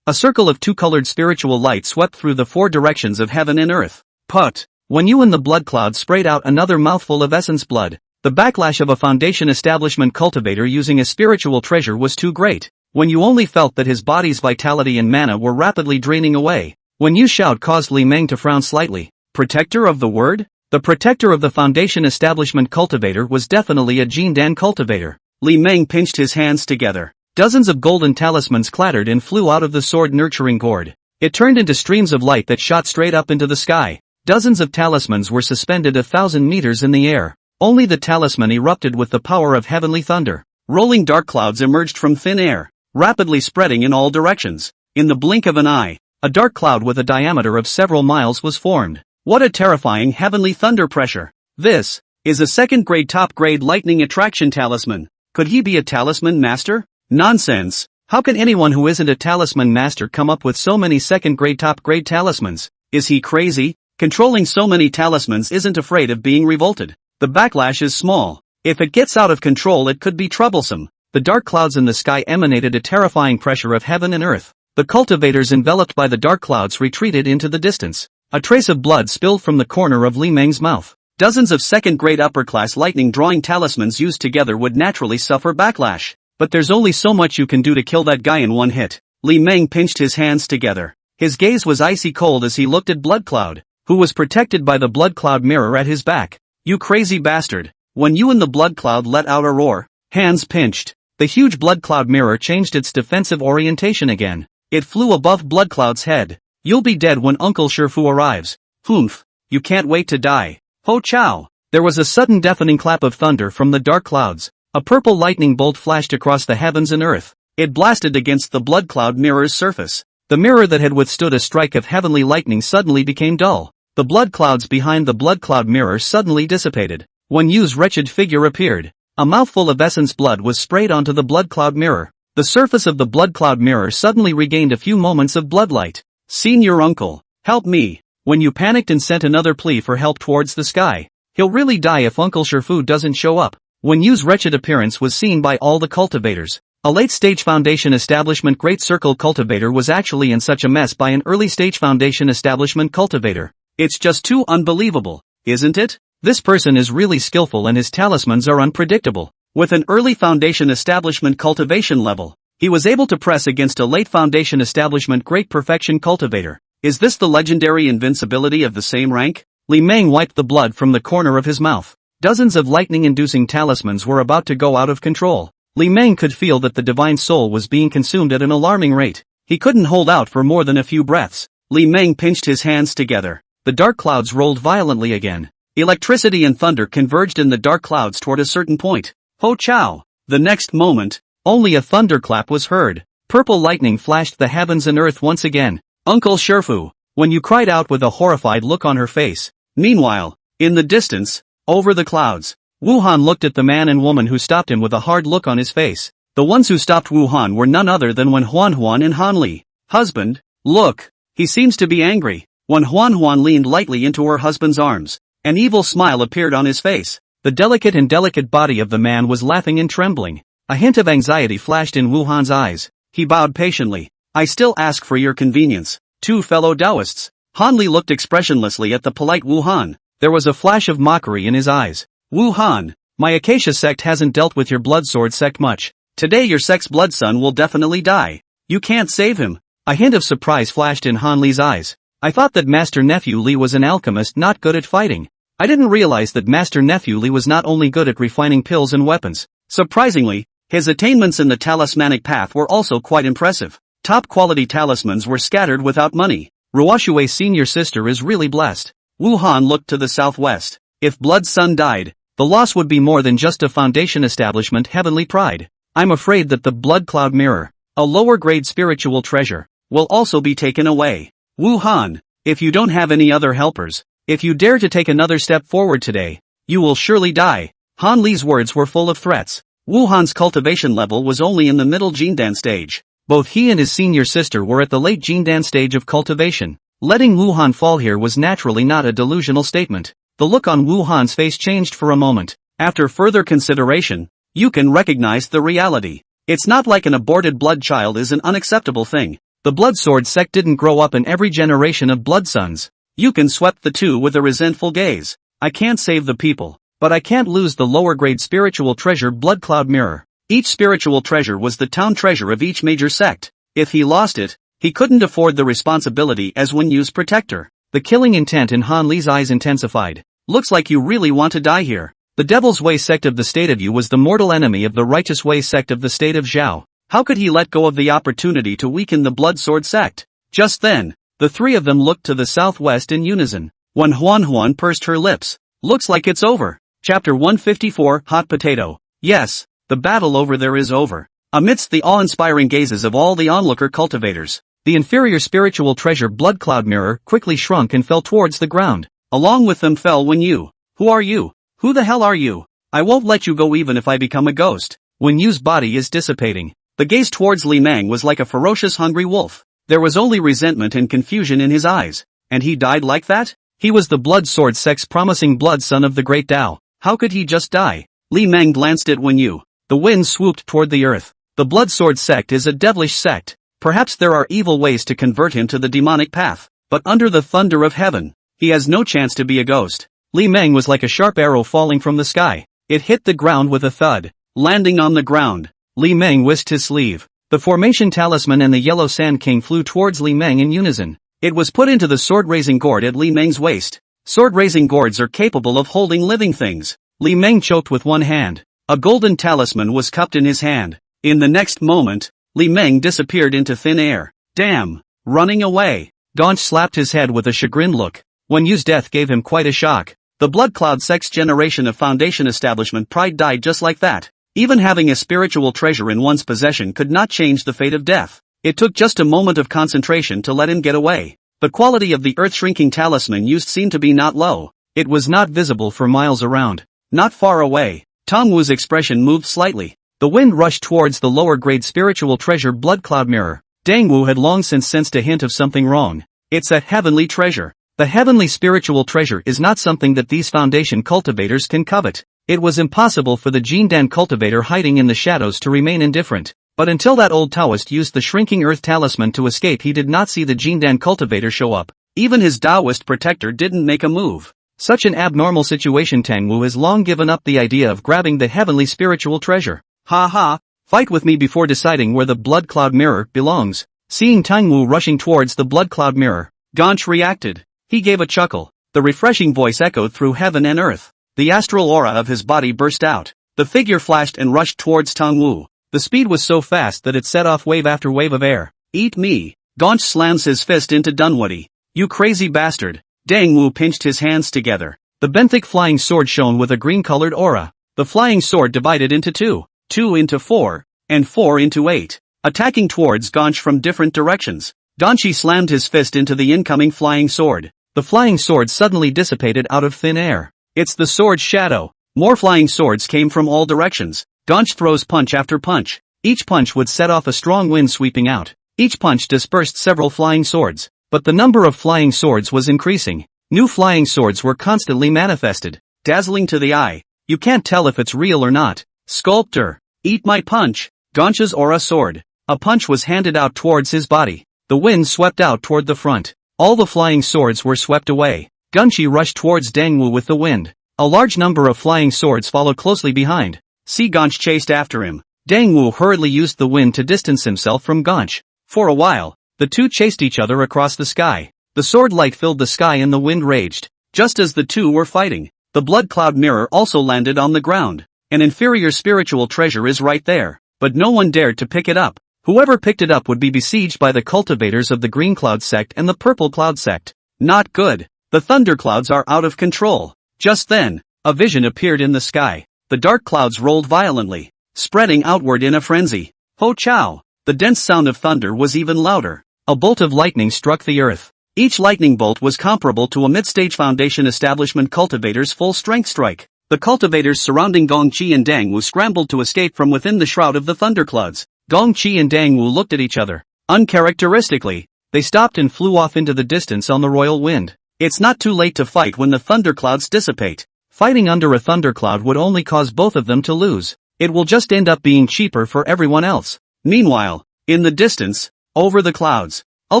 A circle of 2-colored spiritual light swept through the 4 directions of heaven and earth. Put! Wen Yu in the blood cloud sprayed out another mouthful of essence blood. The backlash of a Foundation establishment cultivator using a spiritual treasure was too great. Wen Yu only felt that his body's vitality and mana were rapidly draining away. Wen Yu's shout caused Li Meng to frown slightly. Protector of the word? The protector of the Foundation establishment cultivator was definitely a Jin Dan cultivator. Li Meng pinched his hands together. Dozens of golden talismans clattered and flew out of the sword nurturing gourd. It turned into streams of light that shot straight up into the sky. Dozens of talismans were suspended 1,000 meters in the air. Only the talisman erupted with the power of heavenly thunder. Rolling dark clouds emerged from thin air, rapidly spreading in all directions. In the blink of an eye, a dark cloud with a diameter of several miles was formed. What a terrifying heavenly thunder pressure. This is a second-grade top-grade lightning attraction talisman. Could he be a talisman master? Nonsense. How can anyone who isn't a talisman master come up with so many second-grade top-grade talismans? Is he crazy? Controlling so many talismans isn't afraid of being revolted. The backlash is small. If it gets out of control, it could be troublesome. The dark clouds in the sky emanated a terrifying pressure of heaven and earth. The cultivators enveloped by the dark clouds retreated into the distance. A trace of blood spilled from the corner of Li Meng's mouth. Dozens of second-grade upper-class lightning-drawing talismans used together would naturally suffer backlash. But there's only so much you can do to kill that guy in one hit. Li Meng pinched his hands together. His gaze was icy cold as he looked at Blood Cloud, who was protected by the Blood Cloud mirror at his back. You crazy bastard. When you and the Blood Cloud let out a roar, hands pinched. The huge Blood Cloud mirror changed its defensive orientation again. It flew above Blood Cloud's head. You'll be dead when Uncle Shifu arrives. Humph. You can't wait to die. Ho chow. There was a sudden deafening clap of thunder from the dark clouds. A purple lightning bolt flashed across the heavens and earth. It blasted against the Blood Cloud mirror's surface. The mirror that had withstood a strike of heavenly lightning suddenly became dull. The blood clouds behind the Blood Cloud mirror suddenly dissipated. Wen Yu's wretched figure appeared. A mouthful of essence blood was sprayed onto the Blood Cloud mirror. The surface of the Blood Cloud mirror suddenly regained a few moments of bloodlight. Senior uncle, help me. When you panicked and sent another plea for help towards the sky. He'll really die if Uncle Shifu doesn't show up. Wen Yu's wretched appearance was seen by all the cultivators. A late-stage Foundation establishment Great Circle cultivator was actually in such a mess by an early-stage Foundation establishment cultivator. It's just too unbelievable, isn't it? This person is really skillful and his talismans are unpredictable. With an early foundation establishment cultivation level, he was able to press against a late foundation establishment great perfection cultivator. Is this the legendary invincibility of the same rank? Li Meng wiped the blood from the corner of his mouth. Dozens of lightning-inducing talismans were about to go out of control. Li Meng could feel that the divine soul was being consumed at an alarming rate. He couldn't hold out for more than a few breaths. Li Meng pinched his hands together. The dark clouds rolled violently again. Electricity and thunder converged in the dark clouds toward a certain point. Ho chow! The next moment, only a thunderclap was heard. Purple lightning flashed the heavens and earth once again. Uncle Sherfu, when you cried out with a horrified look on her face. Meanwhile, in the distance, over the clouds, Wuhan looked at the man and woman who stopped him with a hard look on his face. The ones who stopped Wuhan were none other than Wen Huan and Han Li. Husband, look, he seems to be angry. Wen Huan leaned lightly into her husband's arms. An evil smile appeared on his face. The delicate body of the man was laughing and trembling. A hint of anxiety flashed in Wuhan's eyes. He bowed patiently. I still ask for your convenience, two fellow Taoists. Han Li looked expressionlessly at the polite Wuhan. There was a flash of mockery in his eyes. Wuhan, my Acacia sect hasn't dealt with your blood sword sect much. Today your sect's blood son will definitely die. You can't save him. A hint of surprise flashed in Han Li's eyes. I thought that Master Nephew Li was an alchemist not good at fighting. I didn't realize that Master Nephew Li was not only good at refining pills and weapons. Surprisingly, his attainments in the talismanic path were also quite impressive. Top-quality talismans were scattered without money. Ruoshui's senior sister is really blessed. Wuhan looked to the southwest. If Blood's son died, the loss would be more than just a foundation establishment heavenly pride. I'm afraid that the blood cloud mirror, a lower-grade spiritual treasure, will also be taken away. Wuhan, if you don't have any other helpers, if you dare to take another step forward today, you will surely die. Han Li's words were full of threats. Wuhan's cultivation level was only in the middle Jindan stage. Both he and his senior sister were at the late Jindan stage of cultivation. Letting Wuhan fall here was naturally not a delusional statement. The look on Wuhan's face changed for a moment. After further consideration, you can recognize the reality. It's not like an aborted blood child is an unacceptable thing. The blood sword sect didn't grow up in every generation of blood sons. You can swept the two with a resentful gaze. I can't save the people, but I can't lose the lower grade spiritual treasure blood cloud mirror. Each spiritual treasure was the town treasure of each major sect. If he lost it, he couldn't afford the responsibility as Wen Yu's protector. The killing intent in Han Li's eyes intensified. Looks like you really want to die here. The Devil's Way sect of the state of Yu was the mortal enemy of the Righteous Way sect of the state of Zhao. How could he let go of the opportunity to weaken the Blood Sword sect? Just then, the three of them looked to the southwest in unison. Wen Huan pursed her lips. Looks like it's over. Chapter 154, Hot Potato. Yes, the battle over there is over. Amidst the awe-inspiring gazes of all the onlooker cultivators, the inferior spiritual treasure blood cloud mirror quickly shrunk and fell towards the ground. Along with them fell Wen Yu. Who are you? Who the hell are you? I won't let you go even if I become a ghost. Wen Yu's body is dissipating. The gaze towards Li Meng was like a ferocious hungry wolf. There was only resentment and confusion in his eyes. And he died like that? He was the blood sword sect's promising blood son of the great Tao. How could he just die? Li Meng glanced at Wen Yu. The wind swooped toward the earth. The blood sword sect is a devilish sect. Perhaps there are evil ways to convert him to the demonic path. But under the thunder of heaven, he has no chance to be a ghost. Li Meng was like a sharp arrow falling from the sky. It hit the ground with a thud. Landing on the ground, Li Meng whisked his sleeve. The formation talisman and the yellow sand king flew towards Li Meng in unison. It was put into the sword-raising gourd at Li Meng's waist. Sword-raising gourds are capable of holding living things. Li Meng choked with one hand. A golden talisman was cupped in his hand. In the next moment, Li Meng disappeared into thin air. Damn! Running away! Donch slapped his head with a chagrined look. Wen Yu's death gave him quite a shock. The Blood Cloud sect's generation of foundation establishment pride died just like that. Even having a spiritual treasure in one's possession could not change the fate of death. It took just a moment of concentration to let him get away. The quality of the earth-shrinking talisman used seemed to be not low. It was not visible for miles around. Not far away, Tongwu's expression moved slightly. The wind rushed towards the lower-grade spiritual treasure Blood Cloud Mirror. Dangwu had long since sensed a hint of something wrong. It's a heavenly treasure. The heavenly spiritual treasure is not something that these foundation cultivators can covet. It was impossible for the Jindan cultivator hiding in the shadows to remain indifferent. But until that old Taoist used the shrinking earth talisman to escape, he did not see the Jindan cultivator show up. Even his Taoist protector didn't make a move. Such an abnormal situation. Tang Wu has long given up the idea of grabbing the heavenly spiritual treasure. Ha ha, fight with me before deciding where the blood cloud mirror belongs. Seeing Tang Wu rushing towards the blood cloud mirror, Ganch reacted. He gave a chuckle. The refreshing voice echoed through heaven and earth. The astral aura of his body burst out. The figure flashed and rushed towards Tang Wu. The speed was so fast that it set off wave after wave of air. Eat me. Ganch slams his fist into Dunwoody. You crazy bastard. Dang Wu pinched his hands together. The benthic flying sword shone with a green-colored aura. The flying sword divided into 2 into 4, and 4 into 8, attacking towards Ganch from different directions. Ganchi slammed his fist into the incoming flying sword. The flying sword suddenly dissipated out of thin air. It's the sword's shadow. More flying swords came from all directions. Ganch throws punch after punch. Each punch would set off a strong wind sweeping out. Each punch dispersed several flying swords. But the number of flying swords was increasing. New flying swords were constantly manifested, dazzling to the eye. You can't tell if it's real or not. Sculptor, eat my punch. Ganch's aura sword. A punch was handed out towards his body. The wind swept out toward the front. All the flying swords were swept away. Ganchi rushed towards Dang Wu with the wind. A large number of flying swords followed closely behind. Ganch chased after him. Dang Wu hurriedly used the wind to distance himself from Ganch. For a while, the two chased each other across the sky. The sword light filled the sky and the wind raged. Just as the two were fighting, the blood cloud mirror also landed on the ground. An inferior spiritual treasure is right there, but no one dared to pick it up. Whoever picked it up would be besieged by the cultivators of the Green Cloud Sect and the Purple Cloud Sect. Not good. The thunderclouds are out of control. Just then, a vision appeared in the sky. The dark clouds rolled violently, spreading outward in a frenzy. Ho chow! The dense sound of thunder was even louder. A bolt of lightning struck the earth. Each lightning bolt was comparable to a mid-stage Foundation establishment cultivator's full-strength strike. The cultivators surrounding Gong Qi and Dang Wu scrambled to escape from within the shroud of the thunderclouds. Gong Qi and Dang Wu looked at each other. Uncharacteristically, they stopped and flew off into the distance on the royal wind. It's not too late to fight when the thunderclouds dissipate. Fighting under a thundercloud would only cause both of them to lose. It will just end up being cheaper for everyone else. Meanwhile, in the distance, over the clouds, I'll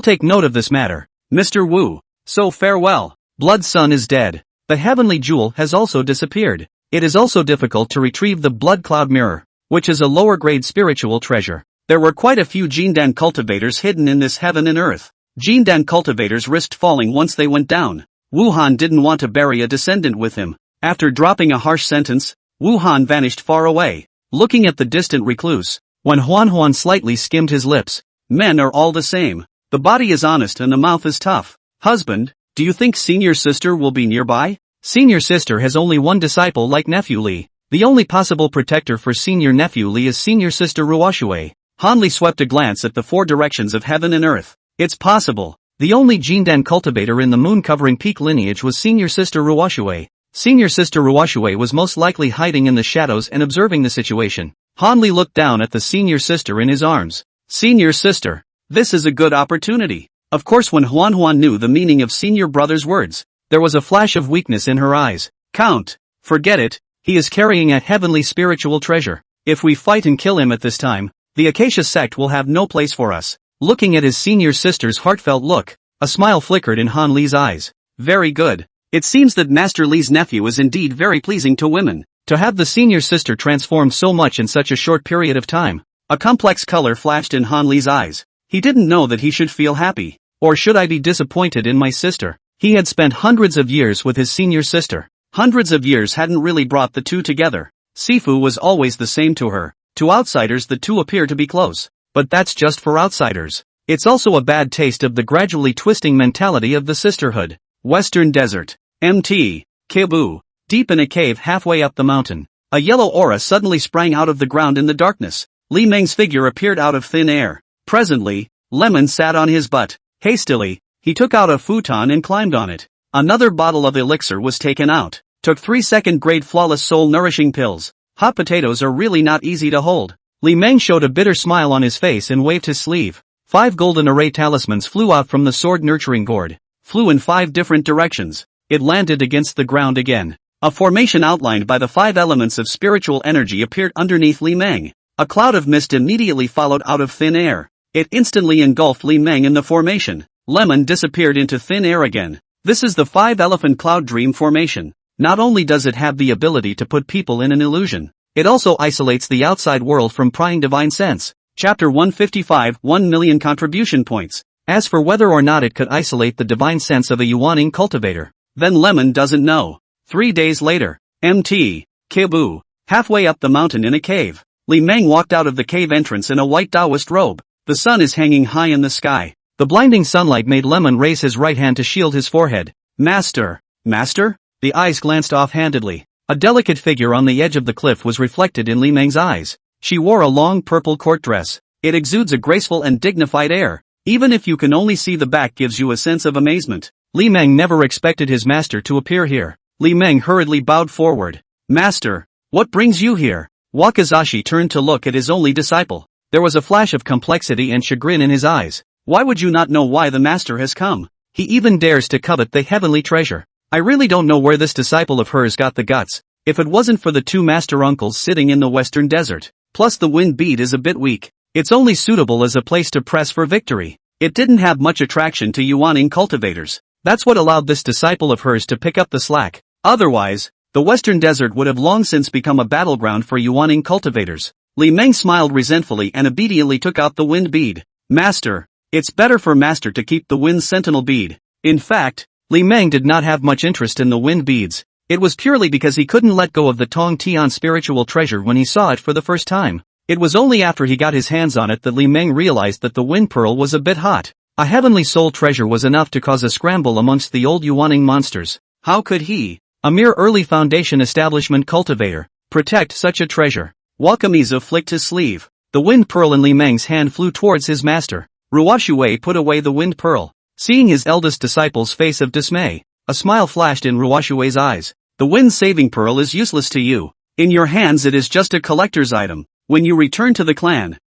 take note of this matter, Mr. Wu. So farewell. Blood Sun is dead. The heavenly jewel has also disappeared. It is also difficult to retrieve the blood cloud mirror, which is a lower grade spiritual treasure. There were quite a few Jindan cultivators hidden in this heaven and earth. Jindan cultivators risked falling once they went down. Wuhan didn't want to bury a descendant with him. After dropping a harsh sentence, Wuhan vanished far away, looking at the distant recluse. When Hehuan slightly skimmed his lips, men are all the same. The body is honest and the mouth is tough. Husband, do you think senior sister will be nearby? Senior sister has only one disciple like nephew Li. The only possible protector for senior nephew Li is senior sister Ruoshui. Han Li swept a glance at the four directions of heaven and earth. It's possible. The only Jindan cultivator in the moon-covering peak lineage was senior sister Ruoshui. Senior sister Ruoshui was most likely hiding in the shadows and observing the situation. Han Li looked down at the senior sister in his arms. Senior sister. This is a good opportunity. Of course, when Hehuan knew the meaning of senior brother's words, there was a flash of weakness in her eyes. Count. Forget it. He is carrying a heavenly spiritual treasure. If we fight and kill him at this time, the Acacia sect will have no place for us. Looking at his senior sister's heartfelt look, a smile flickered in Han Li's eyes. Very good. It seems that Master Li's nephew is indeed very pleasing to women. To have the senior sister transform so much in such a short period of time. A complex color flashed in Han Li's eyes. He didn't know that he should feel happy. Or should I be disappointed in my sister? He had spent hundreds of years with his senior sister. Hundreds of years hadn't really brought the two together. Sifu was always the same to her. To outsiders the two appear to be close. But that's just for outsiders. It's also a bad taste of the gradually twisting mentality of the sisterhood. Western Desert. MT. Kibu. Deep in a cave halfway up the mountain, a yellow aura suddenly sprang out of the ground in the darkness. Li Meng's figure appeared out of thin air. Presently, Lemon sat on his butt. Hastily, he took out a futon and climbed on it. Another bottle of elixir was taken out. Took 3 second-grade flawless soul-nourishing pills. Hot potatoes are really not easy to hold. Li Meng showed a bitter smile on his face and waved his sleeve. 5 golden array talismans flew out from the sword-nurturing gourd. Flew in 5 different directions. It landed against the ground again. A formation outlined by the 5 elements of spiritual energy appeared underneath Li Meng. A cloud of mist immediately followed out of thin air. It instantly engulfed Li Meng in the formation. Lemon disappeared into thin air again. This is the 5-elephant cloud dream formation. Not only does it have the ability to put people in an illusion, it also isolates the outside world from prying divine sense. Chapter 155, 1 million contribution points. As for whether or not it could isolate the divine sense of a Hehuan cultivator, then Lemon doesn't know. 3 days later. MT. Kibu. Halfway up the mountain in a cave, Li Meng walked out of the cave entrance in a white Taoist robe. The sun is hanging high in the sky. The blinding sunlight made Lemon raise his right hand to shield his forehead. Master. Master? The eyes glanced offhandedly. A delicate figure on the edge of the cliff was reflected in Li Meng's eyes. She wore a long purple court dress. It exudes a graceful and dignified air. Even if you can only see the back gives you a sense of amazement. Li Meng never expected his master to appear here. Li Meng hurriedly bowed forward. Master, what brings you here? Wakazashi turned to look at his only disciple. There was a flash of complexity and chagrin in his eyes. Why would you not know why the master has come? He even dares to covet the heavenly treasure. I really don't know where this disciple of hers got the guts. If it wasn't for the 2 master uncles sitting in the western desert. Plus the wind bead is a bit weak. It's only suitable as a place to press for victory. It didn't have much attraction to Hehuan cultivators. That's what allowed this disciple of hers to pick up the slack. Otherwise, the western desert would have long since become a battleground for Hehuan cultivators. Li Meng smiled resentfully and obediently took out the wind bead. Master, it's better for master to keep the wind sentinel bead. In fact, Li Meng did not have much interest in the wind beads. It was purely because he couldn't let go of the Tong Tian spiritual treasure when he saw it for the first time. It was only after he got his hands on it that Li Meng realized that the wind pearl was a bit hot. A heavenly soul treasure was enough to cause a scramble amongst the old Hehuan monsters. How could he, a mere early foundation establishment cultivator, protect such a treasure? Wakamizu flicked his sleeve. The wind pearl in Li Meng's hand flew towards his master. Ruoshui put away the wind pearl. Seeing his eldest disciple's face of dismay, a smile flashed in Ruoshui's eyes. The wind-saving pearl is useless to you. In your hands it is just a collector's item. When you return to the clan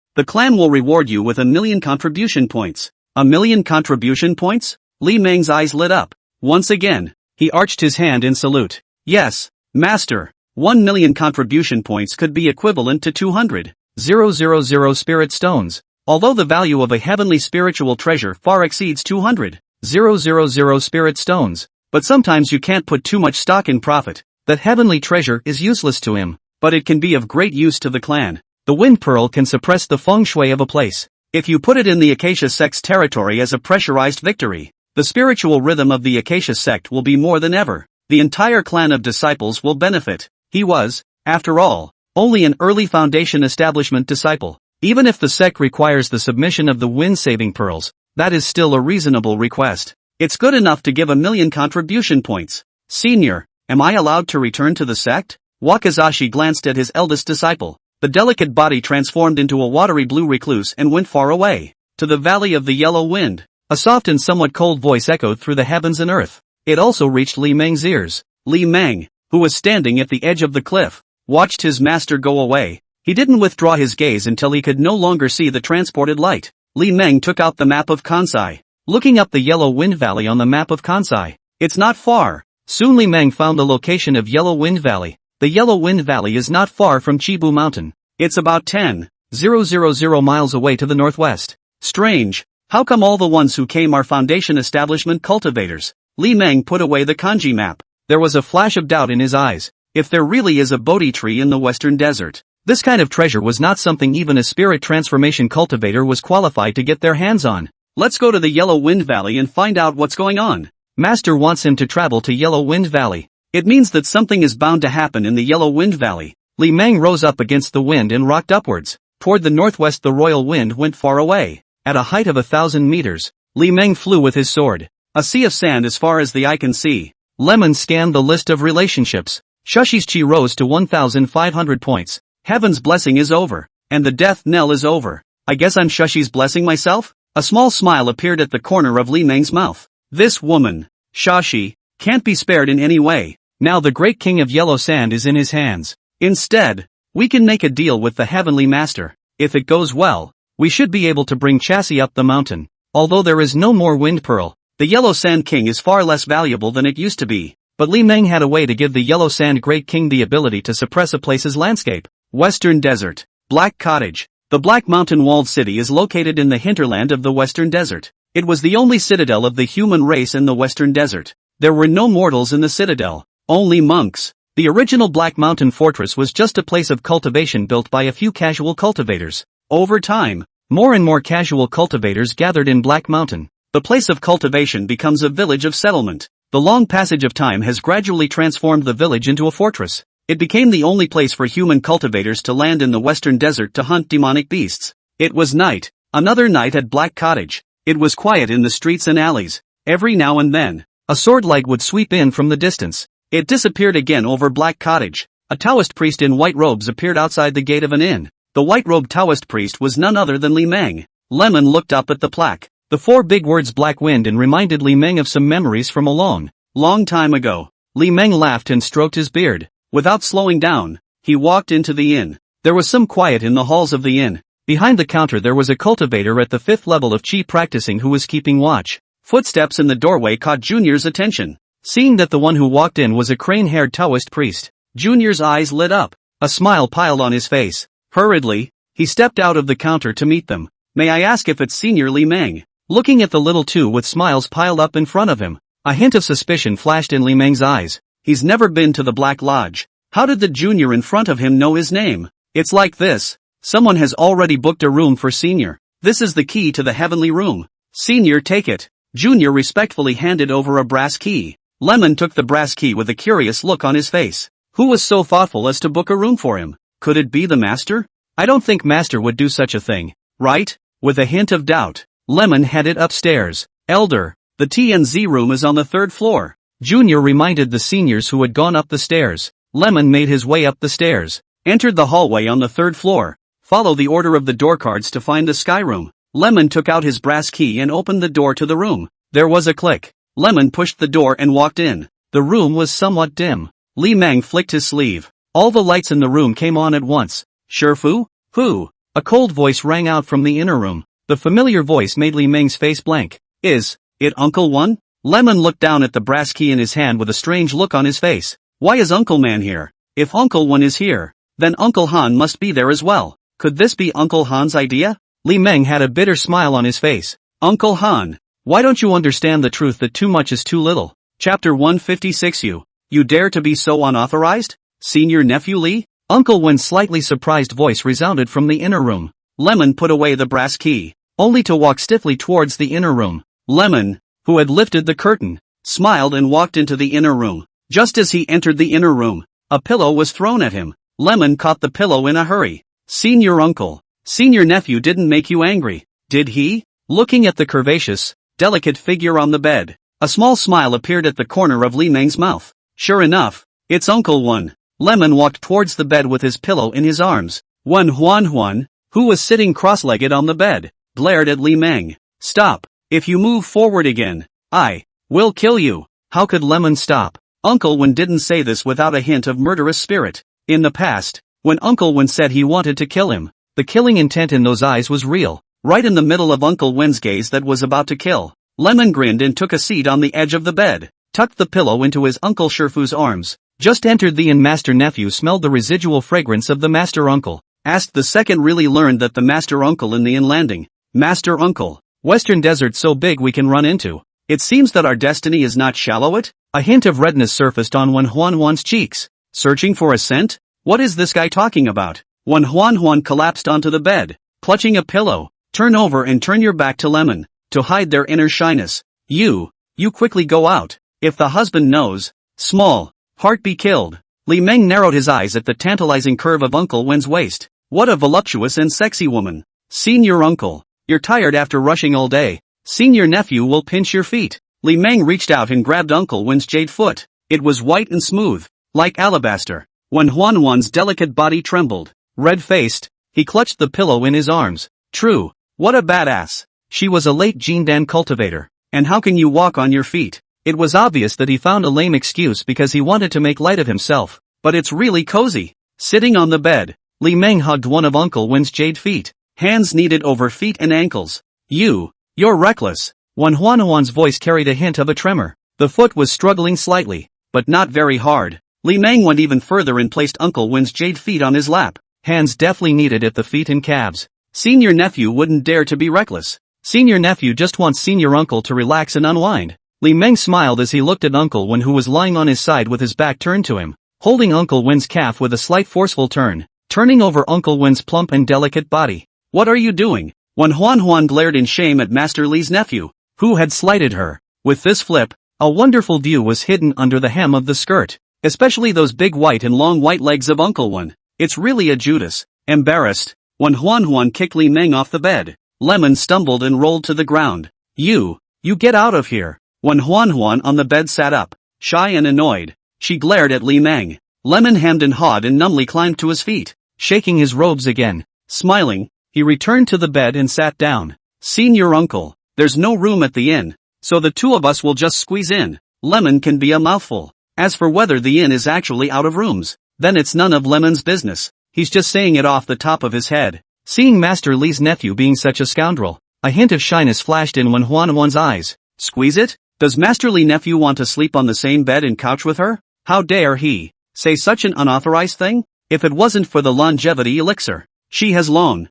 will reward you with 1 million contribution points. 1 million contribution points? Li Meng's eyes lit up. Once again, he arched his hand in salute. Yes, master. 1 million contribution points could be equivalent to 200,000 spirit stones. Although the value of a heavenly spiritual treasure far exceeds 200,000 spirit stones. But sometimes you can't put too much stock in profit. That heavenly treasure is useless to him, but it can be of great use to the clan. The wind pearl can suppress the feng shui of a place. If you put it in the Acacia Sect's territory as a pressurized victory, the spiritual rhythm of the Acacia Sect will be more than ever. The entire clan of disciples will benefit. He was, after all, only an early foundation establishment disciple. Even if the sect requires the submission of the wind-saving pearls, that is still a reasonable request. It's good enough to give 1 million contribution points. Senior, am I allowed to return to the sect? Wakazashi glanced at his eldest disciple. The delicate body transformed into a watery blue recluse and went far away, to the valley of the yellow wind. A soft and somewhat cold voice echoed through the heavens and earth. It also reached Li Meng's ears. Li Meng, who was standing at the edge of the cliff, watched his master go away. He didn't withdraw his gaze until he could no longer see the transported light. Li Meng took out the map of Kansai. Looking up the Yellow Wind Valley on the map of Kansai. It's not far. Soon Li Meng found the location of Yellow Wind Valley. The Yellow Wind Valley is not far from Chibu Mountain. It's about 10,000 miles away to the northwest. Strange. How come all the ones who came are foundation establishment cultivators? Li Meng put away the kanji map. There was a flash of doubt in his eyes. If there really is a Bodhi tree in the western desert, this kind of treasure was not something even a spirit transformation cultivator was qualified to get their hands on. Let's go to the Yellow Wind Valley and find out what's going on. Master wants him to travel to Yellow Wind Valley. It means that something is bound to happen in the Yellow Wind Valley. Li Meng rose up against the wind and rocked upwards. Toward the northwest the royal wind went far away. At a height of 1,000 meters, Li Meng flew with his sword. A sea of sand as far as the eye can see. Lemon scanned the list of relationships. Shushi's chi rose to 1,500 points. Heaven's blessing is over. And the death knell is over. I guess I'm Shushi's blessing myself? A small smile appeared at the corner of Li Meng's mouth. This woman, Shashi, can't be spared in any way. Now the great king of yellow sand is in his hands. Instead, we can make a deal with the heavenly master. If it goes well, we should be able to bring Chassis up the mountain. Although there is no more wind pearl, the yellow sand king is far less valuable than it used to be. But Li Meng had a way to give the yellow sand great king the ability to suppress a place's landscape. Western Desert. Black Cottage. The Black Mountain walled city is located in the hinterland of the Western Desert. It was the only citadel of the human race in the Western Desert. There were no mortals in the citadel, only monks. The original Black Mountain Fortress was just a place of cultivation built by a few casual cultivators. Over time, more and more casual cultivators gathered in Black Mountain. The place of cultivation becomes a village of settlement. The long passage of time has gradually transformed the village into a fortress. It became the only place for human cultivators to land in the western desert to hunt demonic beasts. It was night, another night at Black Cottage. It was quiet in the streets and alleys. Every now and then, a sword light would sweep in from the distance. It disappeared again over Black Cottage. A Taoist priest in white robes appeared outside the gate of an inn. The white-robed Taoist priest was none other than Li Meng. Lemon looked up at the plaque. The 4 big words Black Wind and reminded Li Meng of some memories from a long, long time ago. Li Meng laughed and stroked his beard. Without slowing down, he walked into the inn. There was some quiet in the halls of the inn. Behind the counter there was a cultivator at the 5th level of Qi practicing who was keeping watch. Footsteps in the doorway caught Junior's attention. Seeing that the one who walked in was a crane-haired Taoist priest, Junior's eyes lit up. A smile piled on his face. Hurriedly, he stepped out of the counter to meet them. "May I ask if it's Senior Li Meng?" Looking at the little two with smiles piled up in front of him, a hint of suspicion flashed in Li Meng's eyes. He's never been to the Black Lodge. How did the junior in front of him know his name? It's like this. Someone has already booked a room for Senior. This is the key to the heavenly room. Senior, take it. Junior respectfully handed over a brass key. Lemon took the brass key with a curious look on his face. Who was so thoughtful as to book a room for him? Could it be the master? I don't think master would do such a thing, right? With a hint of doubt, Lemon headed upstairs. Elder, the T&Z room is on the 3rd floor. Junior reminded the seniors who had gone up the stairs. Lemon made his way up the stairs, entered the hallway on the 3rd floor. Follow the order of the door cards to find the sky room. Lemon took out his brass key and opened the door to the room. There was a click. Lemon pushed the door and walked in. The room was somewhat dim. Li Meng flicked his sleeve. All the lights in the room came on at once. Shifu? Who? A cold voice rang out from the inner room. The familiar voice made Li Meng's face blank. Is it Uncle One? Lemon looked down at the brass key in his hand with a strange look on his face. Why is Uncle Man here? If Uncle One is here, then Uncle Han must be there as well. Could this be Uncle Han's idea? Li Meng had a bitter smile on his face. Uncle Han, why don't you understand the truth that too much is too little? Chapter 156. You dare to be so unauthorized? Senior nephew Li? Uncle Wen's slightly surprised voice resounded from the inner room. Lemon put away the brass key, only to walk stiffly towards the inner room. Lemon, who had lifted the curtain, smiled and walked into the inner room. Just as he entered the inner room, a pillow was thrown at him. Lemon caught the pillow in a hurry. Senior uncle, senior nephew didn't make you angry, did he? Looking at the curvaceous, delicate figure on the bed, a small smile appeared at the corner of Li Meng's mouth. Sure enough, it's Uncle One. Lemon walked towards the bed with his pillow in his arms. Huan, who was sitting cross-legged on the bed, glared at Li Meng. Stop. If you move forward again, I will kill you. How could Lemon stop? Uncle Wen didn't say this without a hint of murderous spirit. In the past, when Uncle Wen said he wanted to kill him, the killing intent in those eyes was real. Right in the middle of Uncle Wen's gaze that was about to kill, Lemon grinned and took a seat on the edge of the bed, tucked the pillow into his Uncle Shifu's arms. Just entered the inn. Master Nephew smelled the residual fragrance of the Master Uncle. Asked the second really learned that the Master Uncle in the inn landing. Master Uncle, Western Desert so big we can run into. It seems that our destiny is not shallow it? A hint of redness surfaced on Huan's cheeks. Searching for a scent? What is this guy talking about? Huan collapsed onto the bed, clutching a pillow. Turn over and turn your back to Lemon, to hide their inner shyness. You quickly go out. If the husband knows, small heart be killed. Li Meng narrowed his eyes at the tantalizing curve of Uncle Wen's waist. What a voluptuous and sexy woman. Senior uncle, you're tired after rushing all day. Senior nephew will pinch your feet. Li Meng reached out and grabbed Uncle Wen's jade foot. It was white and smooth, like alabaster. When Huan's delicate body trembled, red-faced, he clutched the pillow in his arms. True, what a badass. She was a late Jindan cultivator. And how can you walk on your feet? It was obvious that he found a lame excuse because he wanted to make light of himself, but it's really cozy. Sitting on the bed, Li Meng hugged one of Uncle Wen's jade feet, hands kneaded over feet and ankles. You're reckless. Huan's voice carried a hint of a tremor. The foot was struggling slightly, but not very hard. Li Meng went even further and placed Uncle Wen's jade feet on his lap, hands deftly kneaded at the feet and calves. Senior nephew wouldn't dare to be reckless. Senior nephew just wants senior uncle to relax and unwind. Li Meng smiled as he looked at Uncle Wen, who was lying on his side with his back turned to him, holding Uncle Wen's calf with a slight forceful turn, turning over Uncle Wen's plump and delicate body. "What are you doing?" Wen Huan glared in shame at Master Li's nephew, who had slighted her. With this flip, a wonderful view was hidden under the hem of the skirt, especially those big white and long white legs of Uncle Wen. "It's really a Judas." Embarrassed, Wen Huan kicked Li Meng off the bed. Lemon stumbled and rolled to the ground. You get out of here." Wen Huan on the bed sat up, shy and annoyed. She glared at Li Meng. Lemon hemmed and hawed and numbly climbed to his feet, shaking his robes again. Smiling, he returned to the bed and sat down. "Senior uncle, there's no room at the inn, so the two of us will just squeeze in." Lemon can be a mouthful. As for whether the inn is actually out of rooms, then it's none of Lemon's business. He's just saying it off the top of his head. Seeing Master Li's nephew being such a scoundrel, a hint of shyness flashed in Wen Huan's eyes. Squeeze it? Does Master Li nephew want to sleep on the same bed and couch with her? How dare he say such an unauthorized thing? If it wasn't for the longevity elixir, she has long.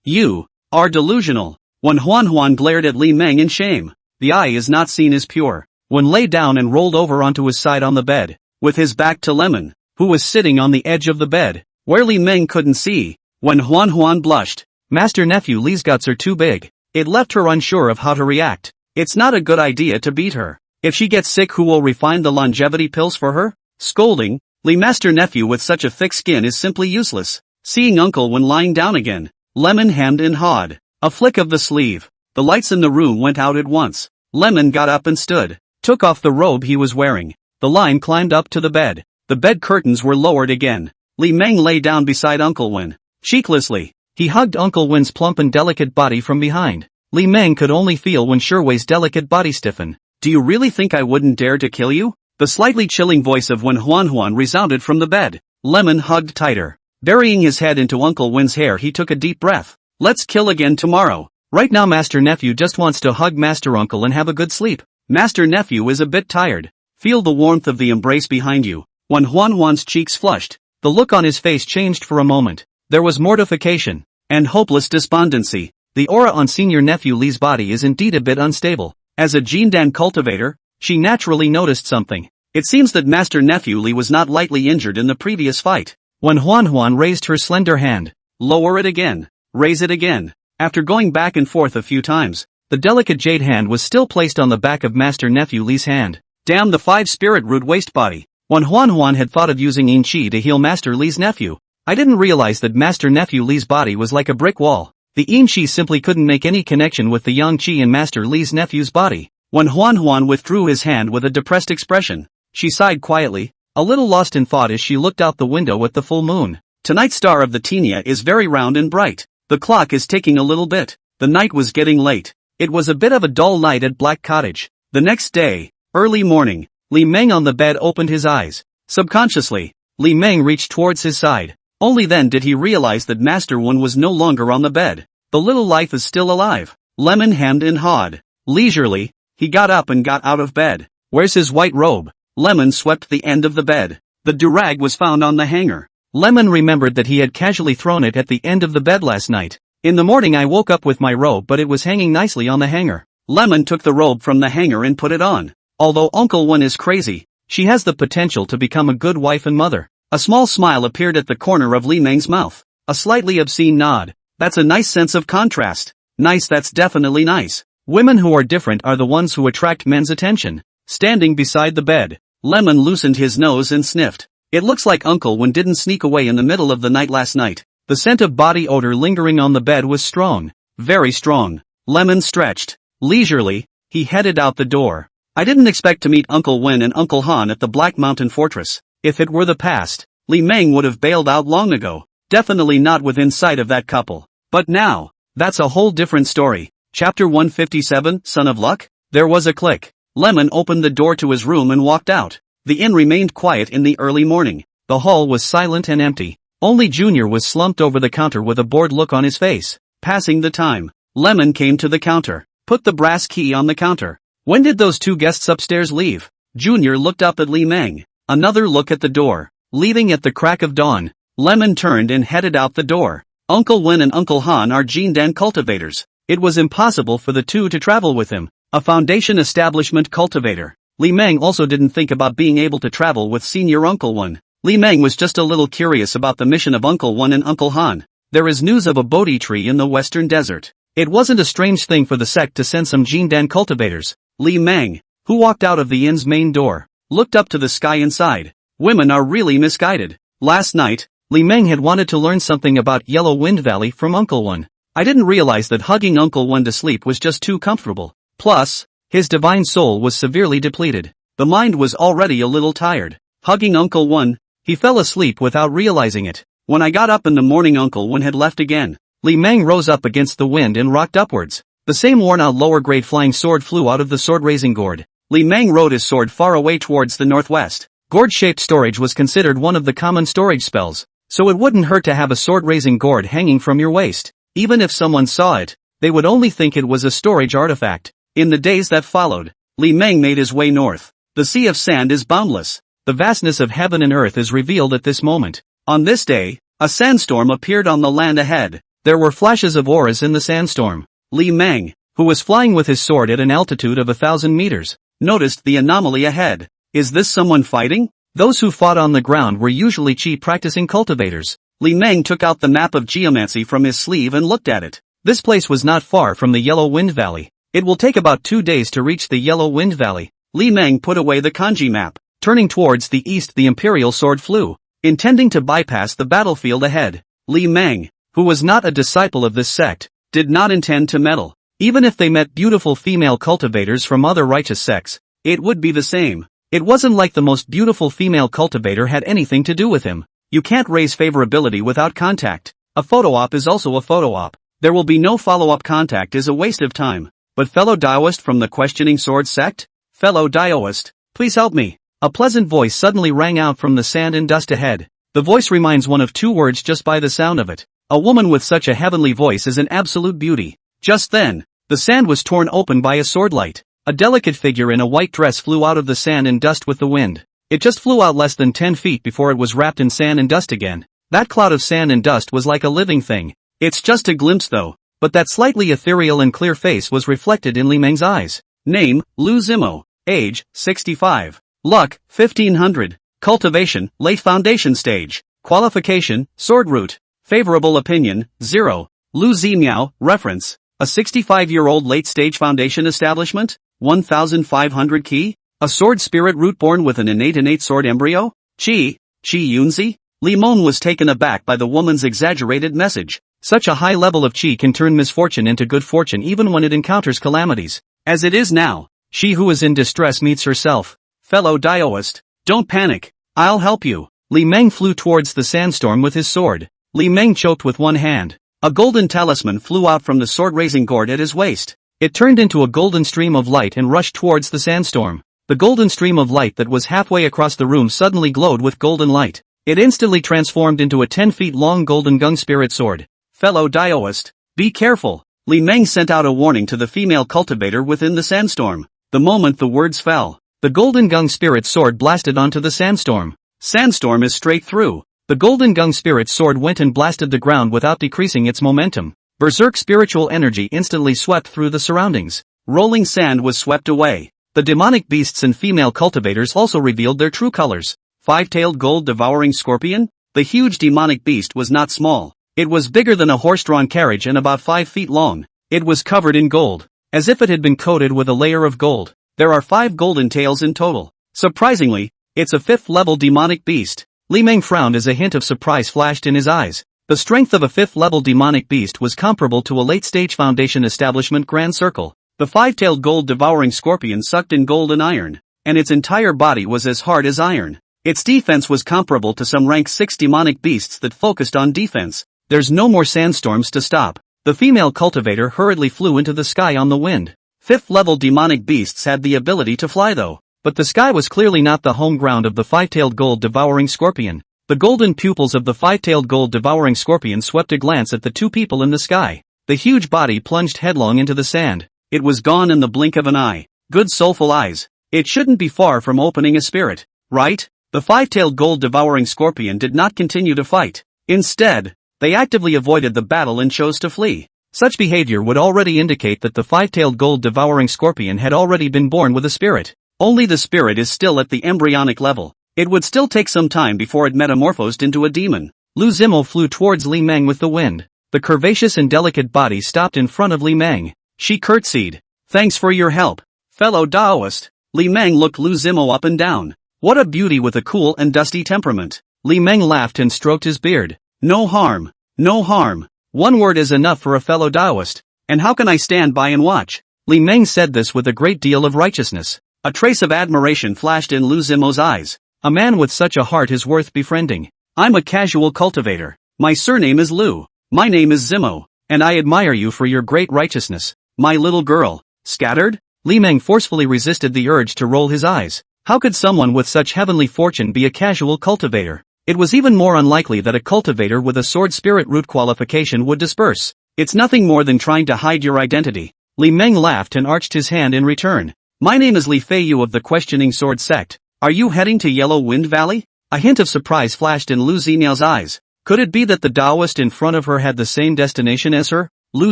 You are delusional. Wen Huan glared at Li Meng in shame. The eye is not seen as pure. Wen lay down and rolled over onto his side on the bed, with his back to Lemon, who was sitting on the edge of the bed, where Li Meng couldn't see. Wen Huan blushed. Master nephew Li's guts are too big. It left her unsure of how to react. It's not a good idea to beat her. If she gets sick, who will refine the longevity pills for her? Scolding, Li master nephew with such a thick skin is simply useless. Seeing Uncle Wen lying down again, Lemon hemmed and hawed. A flick of the sleeve. The lights in the room went out at once. Lemon got up and stood, took off the robe he was wearing. The line climbed up to the bed. The bed curtains were lowered again. Li Meng lay down beside Uncle Wen. Cheeklessly, he hugged Uncle Wen's plump and delicate body from behind. Li Meng could only feel Wen Shui's delicate body stiffen. "Do you really think I wouldn't dare to kill you?" The slightly chilling voice of Wen Huan resounded from the bed. Lemon hugged tighter. Burying his head into Uncle Wen's hair, he took a deep breath. "Let's kill again tomorrow. Right now Master Nephew just wants to hug Master Uncle and have a good sleep. Master Nephew is a bit tired. Feel the warmth of the embrace behind you." Wen Huan's cheeks flushed. The look on his face changed for a moment. There was mortification and hopeless despondency. The aura on Senior Nephew Li's body is indeed a bit unstable. As a Jindan cultivator, she naturally noticed something. It seems that Master Nephew Li was not lightly injured in the previous fight. Wen Huan raised her slender hand. "Lower it again. Raise it again." After going back and forth a few times, the delicate jade hand was still placed on the back of Master Nephew Li's hand. Damn the 5-spirit root waste body. Wen Huan had thought of using Yin Qi to heal Master Li's nephew. I didn't realize that Master Nephew Li's body was like a brick wall. The Yin Qi simply couldn't make any connection with the Yang Qi in Master Li's nephew's body. Wen Huan withdrew his hand with a depressed expression. She sighed quietly, a little lost in thought as she looked out the window at the full moon. Tonight's star of the Tenia is very round and bright. The clock is ticking a little bit. The night was getting late. It was a bit of a dull night at Black Cottage. The next day, early morning, Li Meng on the bed opened his eyes. Subconsciously, Li Meng reached towards his side. Only then did he realize that Master Wen was no longer on the bed. The little life is still alive. Lemon hemmed and hawed. Leisurely, he got up and got out of bed. "Where's his white robe?" Lemon swept the end of the bed. The durag was found on the hanger. Lemon remembered that he had casually thrown it at the end of the bed last night. "In the morning I woke up with my robe, but it was hanging nicely on the hanger." Lemon took the robe from the hanger and put it on. Although Uncle Wen is crazy, she has the potential to become a good wife and mother. A small smile appeared at the corner of Li Meng's mouth. A slightly obscene nod. "That's a nice sense of contrast." "Nice, that's definitely nice. Women who are different are the ones who attract men's attention." Standing beside the bed, Lemon loosened his nose and sniffed. It looks like Uncle Wen didn't sneak away in the middle of the night last night. The scent of body odor lingering on the bed was strong. Very strong. Lemon stretched. Leisurely, he headed out the door. "I didn't expect to meet Uncle Wen and Uncle Han at the Black Mountain Fortress. If it were the past, Li Meng would have bailed out long ago. Definitely not within sight of that couple. But now, that's a whole different story." Chapter 157, Son of Luck? There was a click. Lemon opened the door to his room and walked out. The inn remained quiet in the early morning. The hall was silent and empty. Only Junior was slumped over the counter with a bored look on his face. Passing the time. Lemon came to the counter, put the brass key on the counter. "When did those two guests upstairs leave?" Junior looked up at Li Meng. Another look at the door. Leaving at the crack of dawn. Lemon turned and headed out the door. Uncle Wen and Uncle Han are Jindan cultivators. It was impossible for the two to travel with him. A foundation establishment cultivator. Li Meng also didn't think about being able to travel with senior Uncle One. Li Meng was just a little curious about the mission of Uncle One and Uncle Han. There is news of a Bodhi tree in the western desert. It wasn't a strange thing for the sect to send some Jindan cultivators. Li Meng, who walked out of the inn's main door, looked up to the sky inside. Women are really misguided. Last night, Li Meng had wanted to learn something about Yellow Wind Valley from Uncle One. I didn't realize that hugging Uncle One to sleep was just too comfortable. Plus, his divine soul was severely depleted. The mind was already a little tired. Hugging Uncle One, he fell asleep without realizing it. When I got up in the morning, Uncle One had left again. Li Meng rose up against the wind and rocked upwards. The same worn-out lower-grade flying sword flew out of the sword-raising gourd. Li Meng rode his sword far away towards the northwest. Gourd-shaped storage was considered one of the common storage spells, so it wouldn't hurt to have a sword-raising gourd hanging from your waist. Even if someone saw it, they would only think it was a storage artifact. In the days that followed, Li Meng made his way north. The sea of sand is boundless. The vastness of heaven and earth is revealed at this moment. On this day, a sandstorm appeared on the land ahead. There were flashes of auras in the sandstorm. Li Meng, who was flying with his sword at an altitude of 1,000 meters, noticed the anomaly ahead. Is this someone fighting? Those who fought on the ground were usually Qi practicing cultivators. Li Meng took out the map of geomancy from his sleeve and looked at it. This place was not far from the Yellow Wind Valley. It will take about 2 days to reach the Yellow Wind Valley. Li Meng put away the kanji map. Turning towards the east, the imperial sword flew, intending to bypass the battlefield ahead. Li Meng, who was not a disciple of this sect, did not intend to meddle. Even if they met beautiful female cultivators from other righteous sects, it would be the same. It wasn't like the most beautiful female cultivator had anything to do with him. You can't raise favorability without contact. A photo op is also a photo op. There will be no follow-up. Contact is a waste of time. But fellow Daoist from the questioning sword sect? Fellow Daoist, please help me. A pleasant voice suddenly rang out from the sand and dust ahead. The voice reminds one of 2 words just by the sound of it. A woman with such a heavenly voice is an absolute beauty. Just then, the sand was torn open by a swordlight. A delicate figure in a white dress flew out of the sand and dust with the wind. It just flew out less than 10 feet before it was wrapped in sand and dust again. That cloud of sand and dust was like a living thing. It's just a glimpse though, but that slightly ethereal and clear face was reflected in Li Meng's eyes. Name, Lu Zimo. Age, 65. Luck, 1500. Cultivation, late foundation stage. Qualification, sword root. Favorable opinion, 0. Lu Zimiao, reference. A 65-year-old late-stage foundation establishment? 1,500 key? A sword spirit root born with an innate sword embryo? Qi Yunzi? Li Meng was taken aback by the woman's exaggerated message. Such a high level of Qi can turn misfortune into good fortune even when it encounters calamities. As it is now, she who is in distress meets herself. Fellow Daoist, don't panic. I'll help you. Li Meng flew towards the sandstorm with his sword. Li Meng choked with one hand. A golden talisman flew out from the sword-raising gourd at his waist. It turned into a golden stream of light and rushed towards the sandstorm. The golden stream of light that was halfway across the room suddenly glowed with golden light. It instantly transformed into a 10 feet long golden gung spirit sword. Fellow Daoist, be careful. Li Meng sent out a warning to the female cultivator within the sandstorm. The moment the words fell, the golden gung spirit sword blasted onto the sandstorm. Sandstorm is straight through. The golden gung spirit sword went and blasted the ground without decreasing its momentum. Berserk spiritual energy instantly swept through the surroundings. Rolling sand was swept away. The demonic beasts and female cultivators also revealed their true colors. 5-tailed gold devouring scorpion? The huge demonic beast was not small. It was bigger than a horse-drawn carriage and about 5 feet long. It was covered in gold, as if it had been coated with a layer of gold. There are 5 golden tails in total. Surprisingly, it's a 5th-level demonic beast. Li Meng frowned as a hint of surprise flashed in his eyes. The strength of a 5th-level demonic beast was comparable to a late-stage foundation establishment grand circle. The 5-tailed gold devouring scorpion sucked in gold and iron, and its entire body was as hard as iron. Its defense was comparable to some rank 6 demonic beasts that focused on defense. There's no more sandstorms to stop. The female cultivator hurriedly flew into the sky on the wind. 5th-level demonic beasts had the ability to fly though, but the sky was clearly not the home ground of the 5-tailed gold devouring scorpion. The golden pupils of the 5-tailed gold devouring scorpion swept a glance at the 2 people in the sky. The huge body plunged headlong into the sand. It was gone in the blink of an eye. Good soulful eyes. It shouldn't be far from opening a spirit, right? The 5-tailed gold devouring scorpion did not continue to fight. Instead, they actively avoided the battle and chose to flee. Such behavior would already indicate that the five-tailed gold-devouring scorpion had already been born with a spirit. Only the spirit is still at the embryonic level. It would still take some time before it metamorphosed into a demon. Lu Zimo flew towards Li Meng with the wind. The curvaceous and delicate body stopped in front of Li Meng. She curtsied. Thanks for your help, fellow Taoist. Li Meng looked Lu Zimo up and down. What a beauty with a cool and dusty temperament. Li Meng laughed and stroked his beard. No harm. No harm. One word is enough for a fellow Taoist. And how can I stand by and watch? Li Meng said this with a great deal of righteousness. A trace of admiration flashed in Lu Zimo's eyes. A man with such a heart is worth befriending. I'm a casual cultivator. My surname is Lu. My name is Zimo. And I admire you for your great righteousness. My little girl. Scattered? Li Meng forcefully resisted the urge to roll his eyes. How could someone with such heavenly fortune be a casual cultivator? It was even more unlikely that a cultivator with a sword spirit root qualification would disperse. It's nothing more than trying to hide your identity. Li Meng laughed and arched his hand in return. My name is Li Feiyu of the Questioning Sword Sect. Are you heading to Yellow Wind Valley? A hint of surprise flashed in Lu Ziniao's eyes. Could it be that the Taoist in front of her had the same destination as her? Lu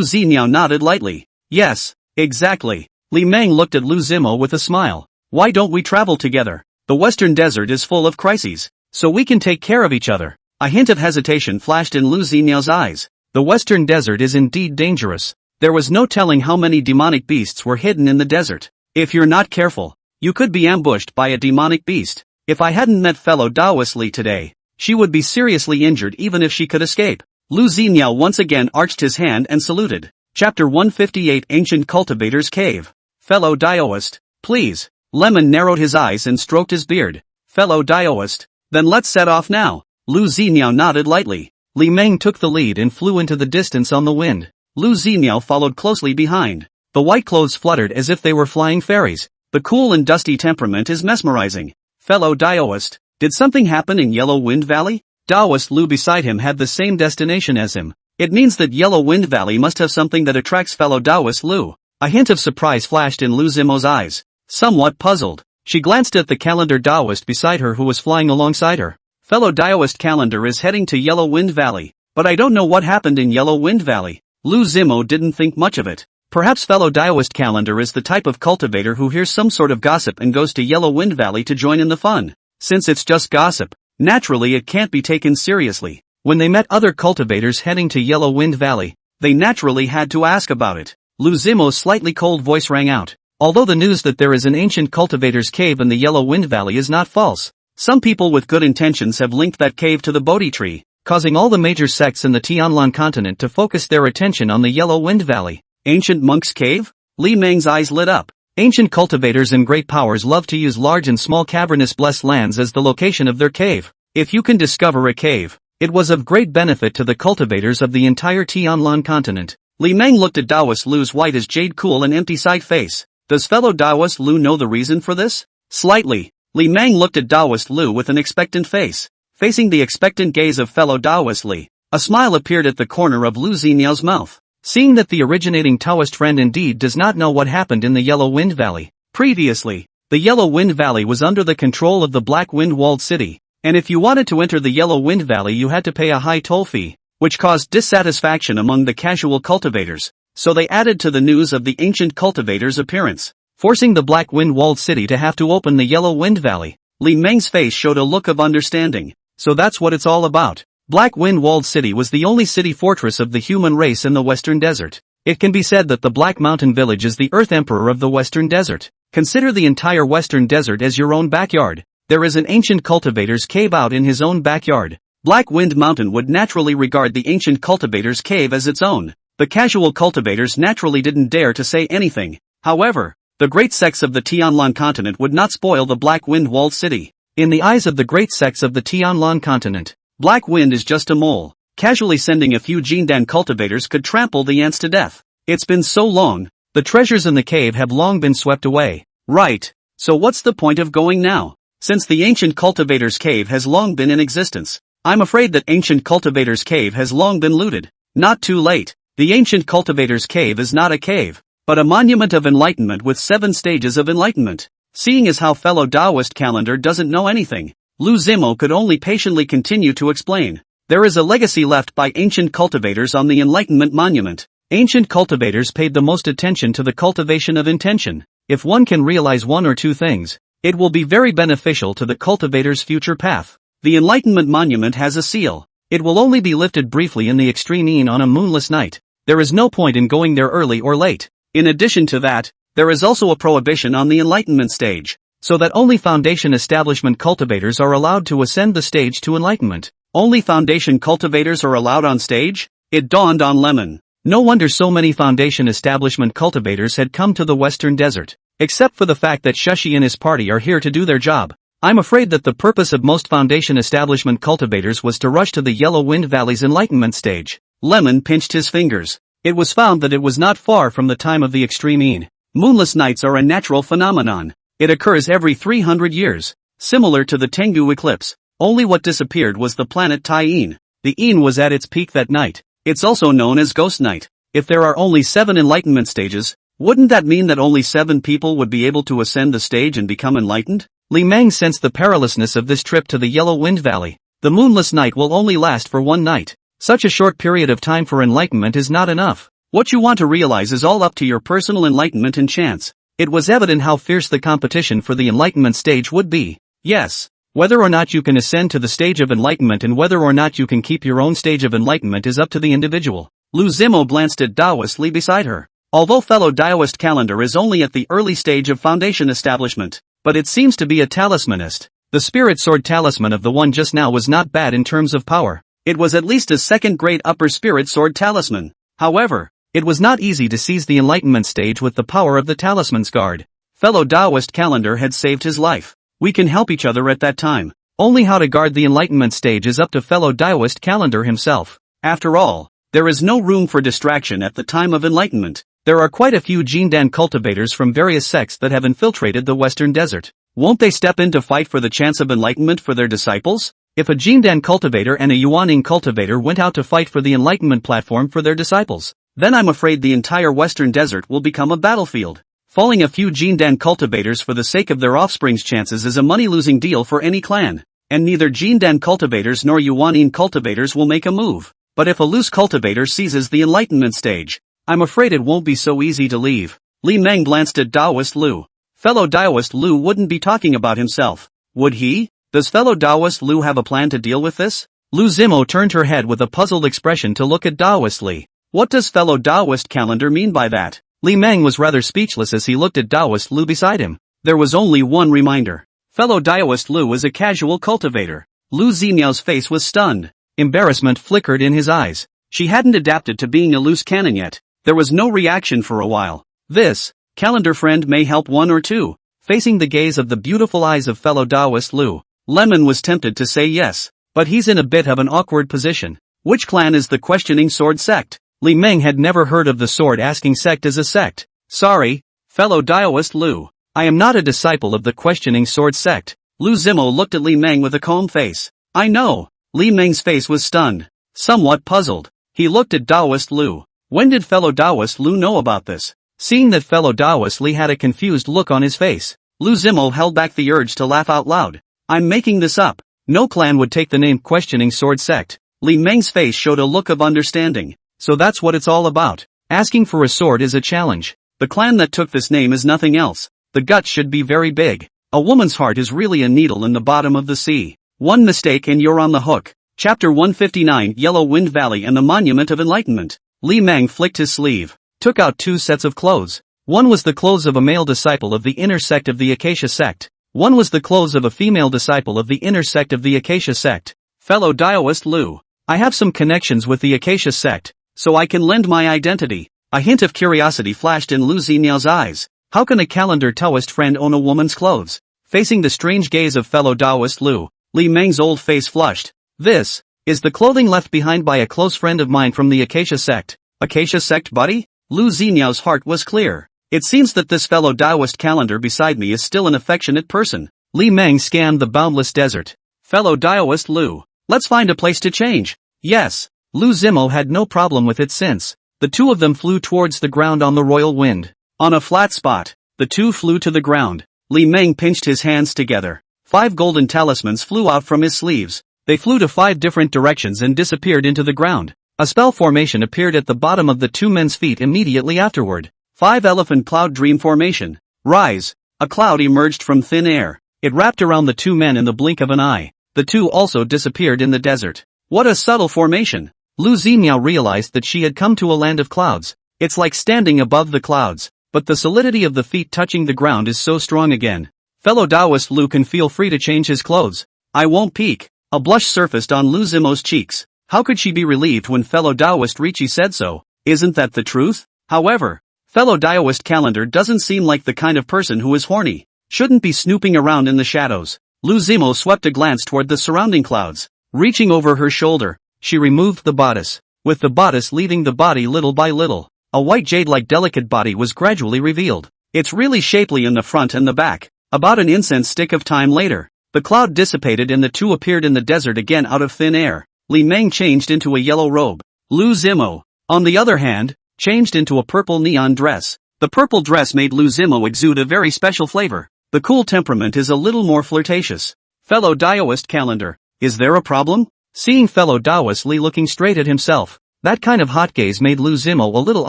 Ziniao nodded lightly. Yes, exactly. Li Meng looked at Lu Zimo with a smile. Why don't we travel together? The Western Desert is full of crises, so we can take care of each other. A hint of hesitation flashed in Lu Ziniao's eyes. The Western Desert is indeed dangerous. There was no telling how many demonic beasts were hidden in the desert. If you're not careful, you could be ambushed by a demonic beast. If I hadn't met fellow Taoist Li today, she would be seriously injured even if she could escape. Lu Ziniao once again arched his hand and saluted. Chapter 158 Ancient Cultivator's Cave. Fellow Taoist, please. Lemon narrowed his eyes and stroked his beard. Fellow Taoist, then let's set off now. Lu Ziniao nodded lightly. Li Meng took the lead and flew into the distance on the wind. Lu Ziniao followed closely behind. The white clothes fluttered as if they were flying fairies. The cool and dusty temperament is mesmerizing. Fellow Taoist, did something happen in Yellow Wind Valley? Taoist Lu beside him had the same destination as him. It means that Yellow Wind Valley must have something that attracts fellow Taoist Lu. A hint of surprise flashed in Lu Zimo's eyes. Somewhat puzzled, she glanced at the calendar Taoist beside her who was flying alongside her. Fellow Taoist calendar is heading to Yellow Wind Valley, but I don't know what happened in Yellow Wind Valley. Lu Zimo didn't think much of it. Perhaps fellow Taoist calendar is the type of cultivator who hears some sort of gossip and goes to Yellow Wind Valley to join in the fun. Since it's just gossip, naturally it can't be taken seriously. When they met other cultivators heading to Yellow Wind Valley, they naturally had to ask about it. Lu Zimo's slightly cold voice rang out. Although the news that there is an ancient cultivator's cave in the Yellow Wind Valley is not false, some people with good intentions have linked that cave to the Bodhi tree, causing all the major sects in the Tianlan continent to focus their attention on the Yellow Wind Valley. Ancient Monk's Cave? Li Meng's eyes lit up. Ancient cultivators and great powers love to use large and small cavernous blessed lands as the location of their cave. If you can discover a cave, it was of great benefit to the cultivators of the entire Tianlan continent. Li Meng looked at Taoist Lu's white as jade cool and empty-eyed face. Does fellow Taoist Lu know the reason for this? Slightly. Li Meng looked at Taoist Lu with an expectant face. Facing the expectant gaze of fellow Taoist Li, a smile appeared at the corner of Lu Ziniao's mouth. Seeing that the originating Taoist friend indeed does not know what happened in the Yellow Wind Valley. Previously, the Yellow Wind Valley was under the control of the Black Wind Walled City, and if you wanted to enter the Yellow Wind Valley you had to pay a high toll fee, which caused dissatisfaction among the casual cultivators, so they added to the news of the ancient cultivator's appearance, forcing the Black Wind Walled City to have to open the Yellow Wind Valley. Li Meng's face showed a look of understanding. So that's what it's all about. Black Wind Walled City was the only city fortress of the human race in the Western Desert. It can be said that the Black Mountain Village is the Earth Emperor of the Western Desert. Consider the entire Western Desert as your own backyard. There is an ancient cultivator's cave out in his own backyard. Black Wind Mountain would naturally regard the ancient cultivator's cave as its own. The casual cultivators naturally didn't dare to say anything. However, the great sects of the Tianlan continent would not spoil the Black Wind Walled City. In the eyes of the great sects of the Tianlan continent, Black Wind is just a mole. Casually sending a few Jindan cultivators could trample the ants to death. It's been so long, the treasures in the cave have long been swept away. Right. So what's the point of going now? Since the ancient cultivator's cave has long been in existence, I'm afraid that ancient cultivator's cave has long been looted. Not too late. The ancient cultivator's cave is not a cave, but a monument of enlightenment with 7 stages of enlightenment. Seeing as how fellow Taoist calendar doesn't know anything, Lu Zimo could only patiently continue to explain. There is a legacy left by ancient cultivators on the Enlightenment Monument. Ancient cultivators paid the most attention to the cultivation of intention. If one can realize one or two things, it will be very beneficial to the cultivator's future path. The Enlightenment Monument has a seal. It will only be lifted briefly in the extreme Ean on a moonless night. There is no point in going there early or late. In addition to that, there is also a prohibition on the Enlightenment stage, so that only Foundation Establishment cultivators are allowed to ascend the stage to Enlightenment. Only Foundation cultivators are allowed on stage? It dawned on Lemon. No wonder so many Foundation Establishment cultivators had come to the Western Desert. Except for the fact that Shushi and his party are here to do their job. I'm afraid that the purpose of most Foundation Establishment cultivators was to rush to the Yellow Wind Valley's Enlightenment stage. Lemon pinched his fingers. It was found that it was not far from the time of the extreme Ean. Moonless nights are a natural phenomenon. It occurs every 300 years. Similar to the Tengu eclipse. Only what disappeared was the planet Tai Ean. The Ean was at its peak that night. It's also known as Ghost Night. If there are only 7 Enlightenment stages, wouldn't that mean that only 7 people would be able to ascend the stage and become enlightened? Li Meng sensed the perilousness of this trip to the Yellow Wind Valley. The moonless night will only last for one night. Such a short period of time for enlightenment is not enough. What you want to realize is all up to your personal enlightenment and chance. It was evident how fierce the competition for the enlightenment stage would be. Yes, whether or not you can ascend to the stage of enlightenment and whether or not you can keep your own stage of enlightenment is up to the individual. Lu Zimo glanced at Daoist Li beside her. Although fellow Daoist calendar is only at the early stage of Foundation establishment, but it seems to be a talismanist. The spirit sword talisman of the one just now was not bad in terms of power. It was at least a second-grade upper spirit sword talisman. However, it was not easy to seize the enlightenment stage with the power of the talisman's guard. Fellow Daoist calendar had saved his life. We can help each other at that time. Only how to guard the enlightenment stage is up to fellow Daoist calendar himself. After all, there is no room for distraction at the time of enlightenment. There are quite a few Jindan cultivators from various sects that have infiltrated the Western Desert. Won't they step in to fight for the chance of enlightenment for their disciples? If a Jindan cultivator and a Yuaning cultivator went out to fight for the enlightenment platform for their disciples, then I'm afraid the entire Western Desert will become a battlefield. Falling a few Jindan cultivators for the sake of their offspring's chances is a money-losing deal for any clan. And neither Jindan cultivators nor Yuaning cultivators will make a move. But if a loose cultivator seizes the enlightenment stage, I'm afraid it won't be so easy to leave. Li Meng glanced at Daoist Lu. Fellow Daoist Lu wouldn't be talking about himself, would he? Does fellow Daoist Lu have a plan to deal with this? Lu Zimo turned her head with a puzzled expression to look at Daoist Li. What does fellow Daoist calendar mean by that? Li Meng was rather speechless as he looked at Daoist Lu beside him. There was only one reminder. Fellow Daoist Lu is a casual cultivator. Lu Zimiao's face was stunned. Embarrassment flickered in his eyes. She hadn't adapted to being a loose cannon yet. There was no reaction for a while. This calendar friend may help one or two. Facing the gaze of the beautiful eyes of fellow Daoist Lu, Lemon was tempted to say yes, but he's in a bit of an awkward position. Which clan is the Questioning Sword Sect? Li Meng had never heard of the Sword Asking Sect as a sect. Sorry, fellow Daoist Lu. I am not a disciple of the Questioning Sword Sect. Lu Zimo looked at Li Meng with a calm face. I know. Li Meng's face was stunned. Somewhat puzzled. He looked at Daoist Lu. When did fellow Daoist Lu know about this? Seeing that fellow Daoist Li had a confused look on his face, Lu Zimo held back the urge to laugh out loud. I'm making this up. No clan would take the name Questioning Sword Sect. Li Meng's face showed a look of understanding. So that's what it's all about. Asking for a sword is a challenge. The clan that took this name is nothing else. The guts should be very big. A woman's heart is really a needle in the bottom of the sea. One mistake and you're on the hook. Chapter 159 Yellow Wind Valley and the Monument of Enlightenment. Li Meng flicked his sleeve, took out 2 sets of clothes. One was the clothes of a male disciple of the inner sect of the Acacia sect. One was the clothes of a female disciple of the inner sect of the Acacia sect. Fellow Daoist Lu, I have some connections with the Acacia sect, so I can lend my identity. A hint of curiosity flashed in Lu Zimiao's eyes. How can a calendar Taoist friend own a woman's clothes? Facing the strange gaze of fellow Daoist Lu, Li Meng's old face flushed. This is the clothing left behind by a close friend of mine from the Acacia sect. Acacia sect buddy? Lu Zimiao's heart was clear. It seems that this fellow Daoist calendar beside me is still an affectionate person. Li Meng scanned the boundless desert. Fellow Daoist Lu, let's find a place to change. Yes. Lu Zimo had no problem with it since. The two of them flew towards the ground on the royal wind. On a flat spot, the two flew to the ground. Li Meng pinched his hands together. 5 golden talismans flew out from his sleeves. They flew to 5 different directions and disappeared into the ground. A spell formation appeared at the bottom of the two men's feet immediately afterward. 5 Elephant Cloud Dream Formation. Rise. A cloud emerged from thin air. It wrapped around the two men in the blink of an eye. The two also disappeared in the desert. What a subtle formation! Lu Zimiao realized that she had come to a land of clouds. It's like standing above the clouds, but the solidity of the feet touching the ground is so strong again. Fellow Taoist Lu can feel free to change his clothes. I won't peek. A blush surfaced on Lu Zimo's cheeks. How could she be relieved when fellow Taoist Ricci said so? Isn't that the truth? However, fellow Taoist Calendar doesn't seem like the kind of person who is horny. Shouldn't be snooping around in the shadows. Lu Zimo swept a glance toward the surrounding clouds. Reaching over her shoulder, she removed the bodice. With the bodice leaving the body little by little, a white jade-like delicate body was gradually revealed. It's really shapely in the front and the back. About an incense stick of time later, the cloud dissipated and the two appeared in the desert again out of thin air. Li Meng changed into a yellow robe. Lu Zimo, on the other hand, changed into a purple neon dress. The purple dress made Lu Zimo exude a very special flavor. The cool temperament is a little more flirtatious. Fellow Taoist Calendar, is there a problem? Seeing fellow Taoist Li looking straight at himself, that kind of hot gaze made Lu Zimo a little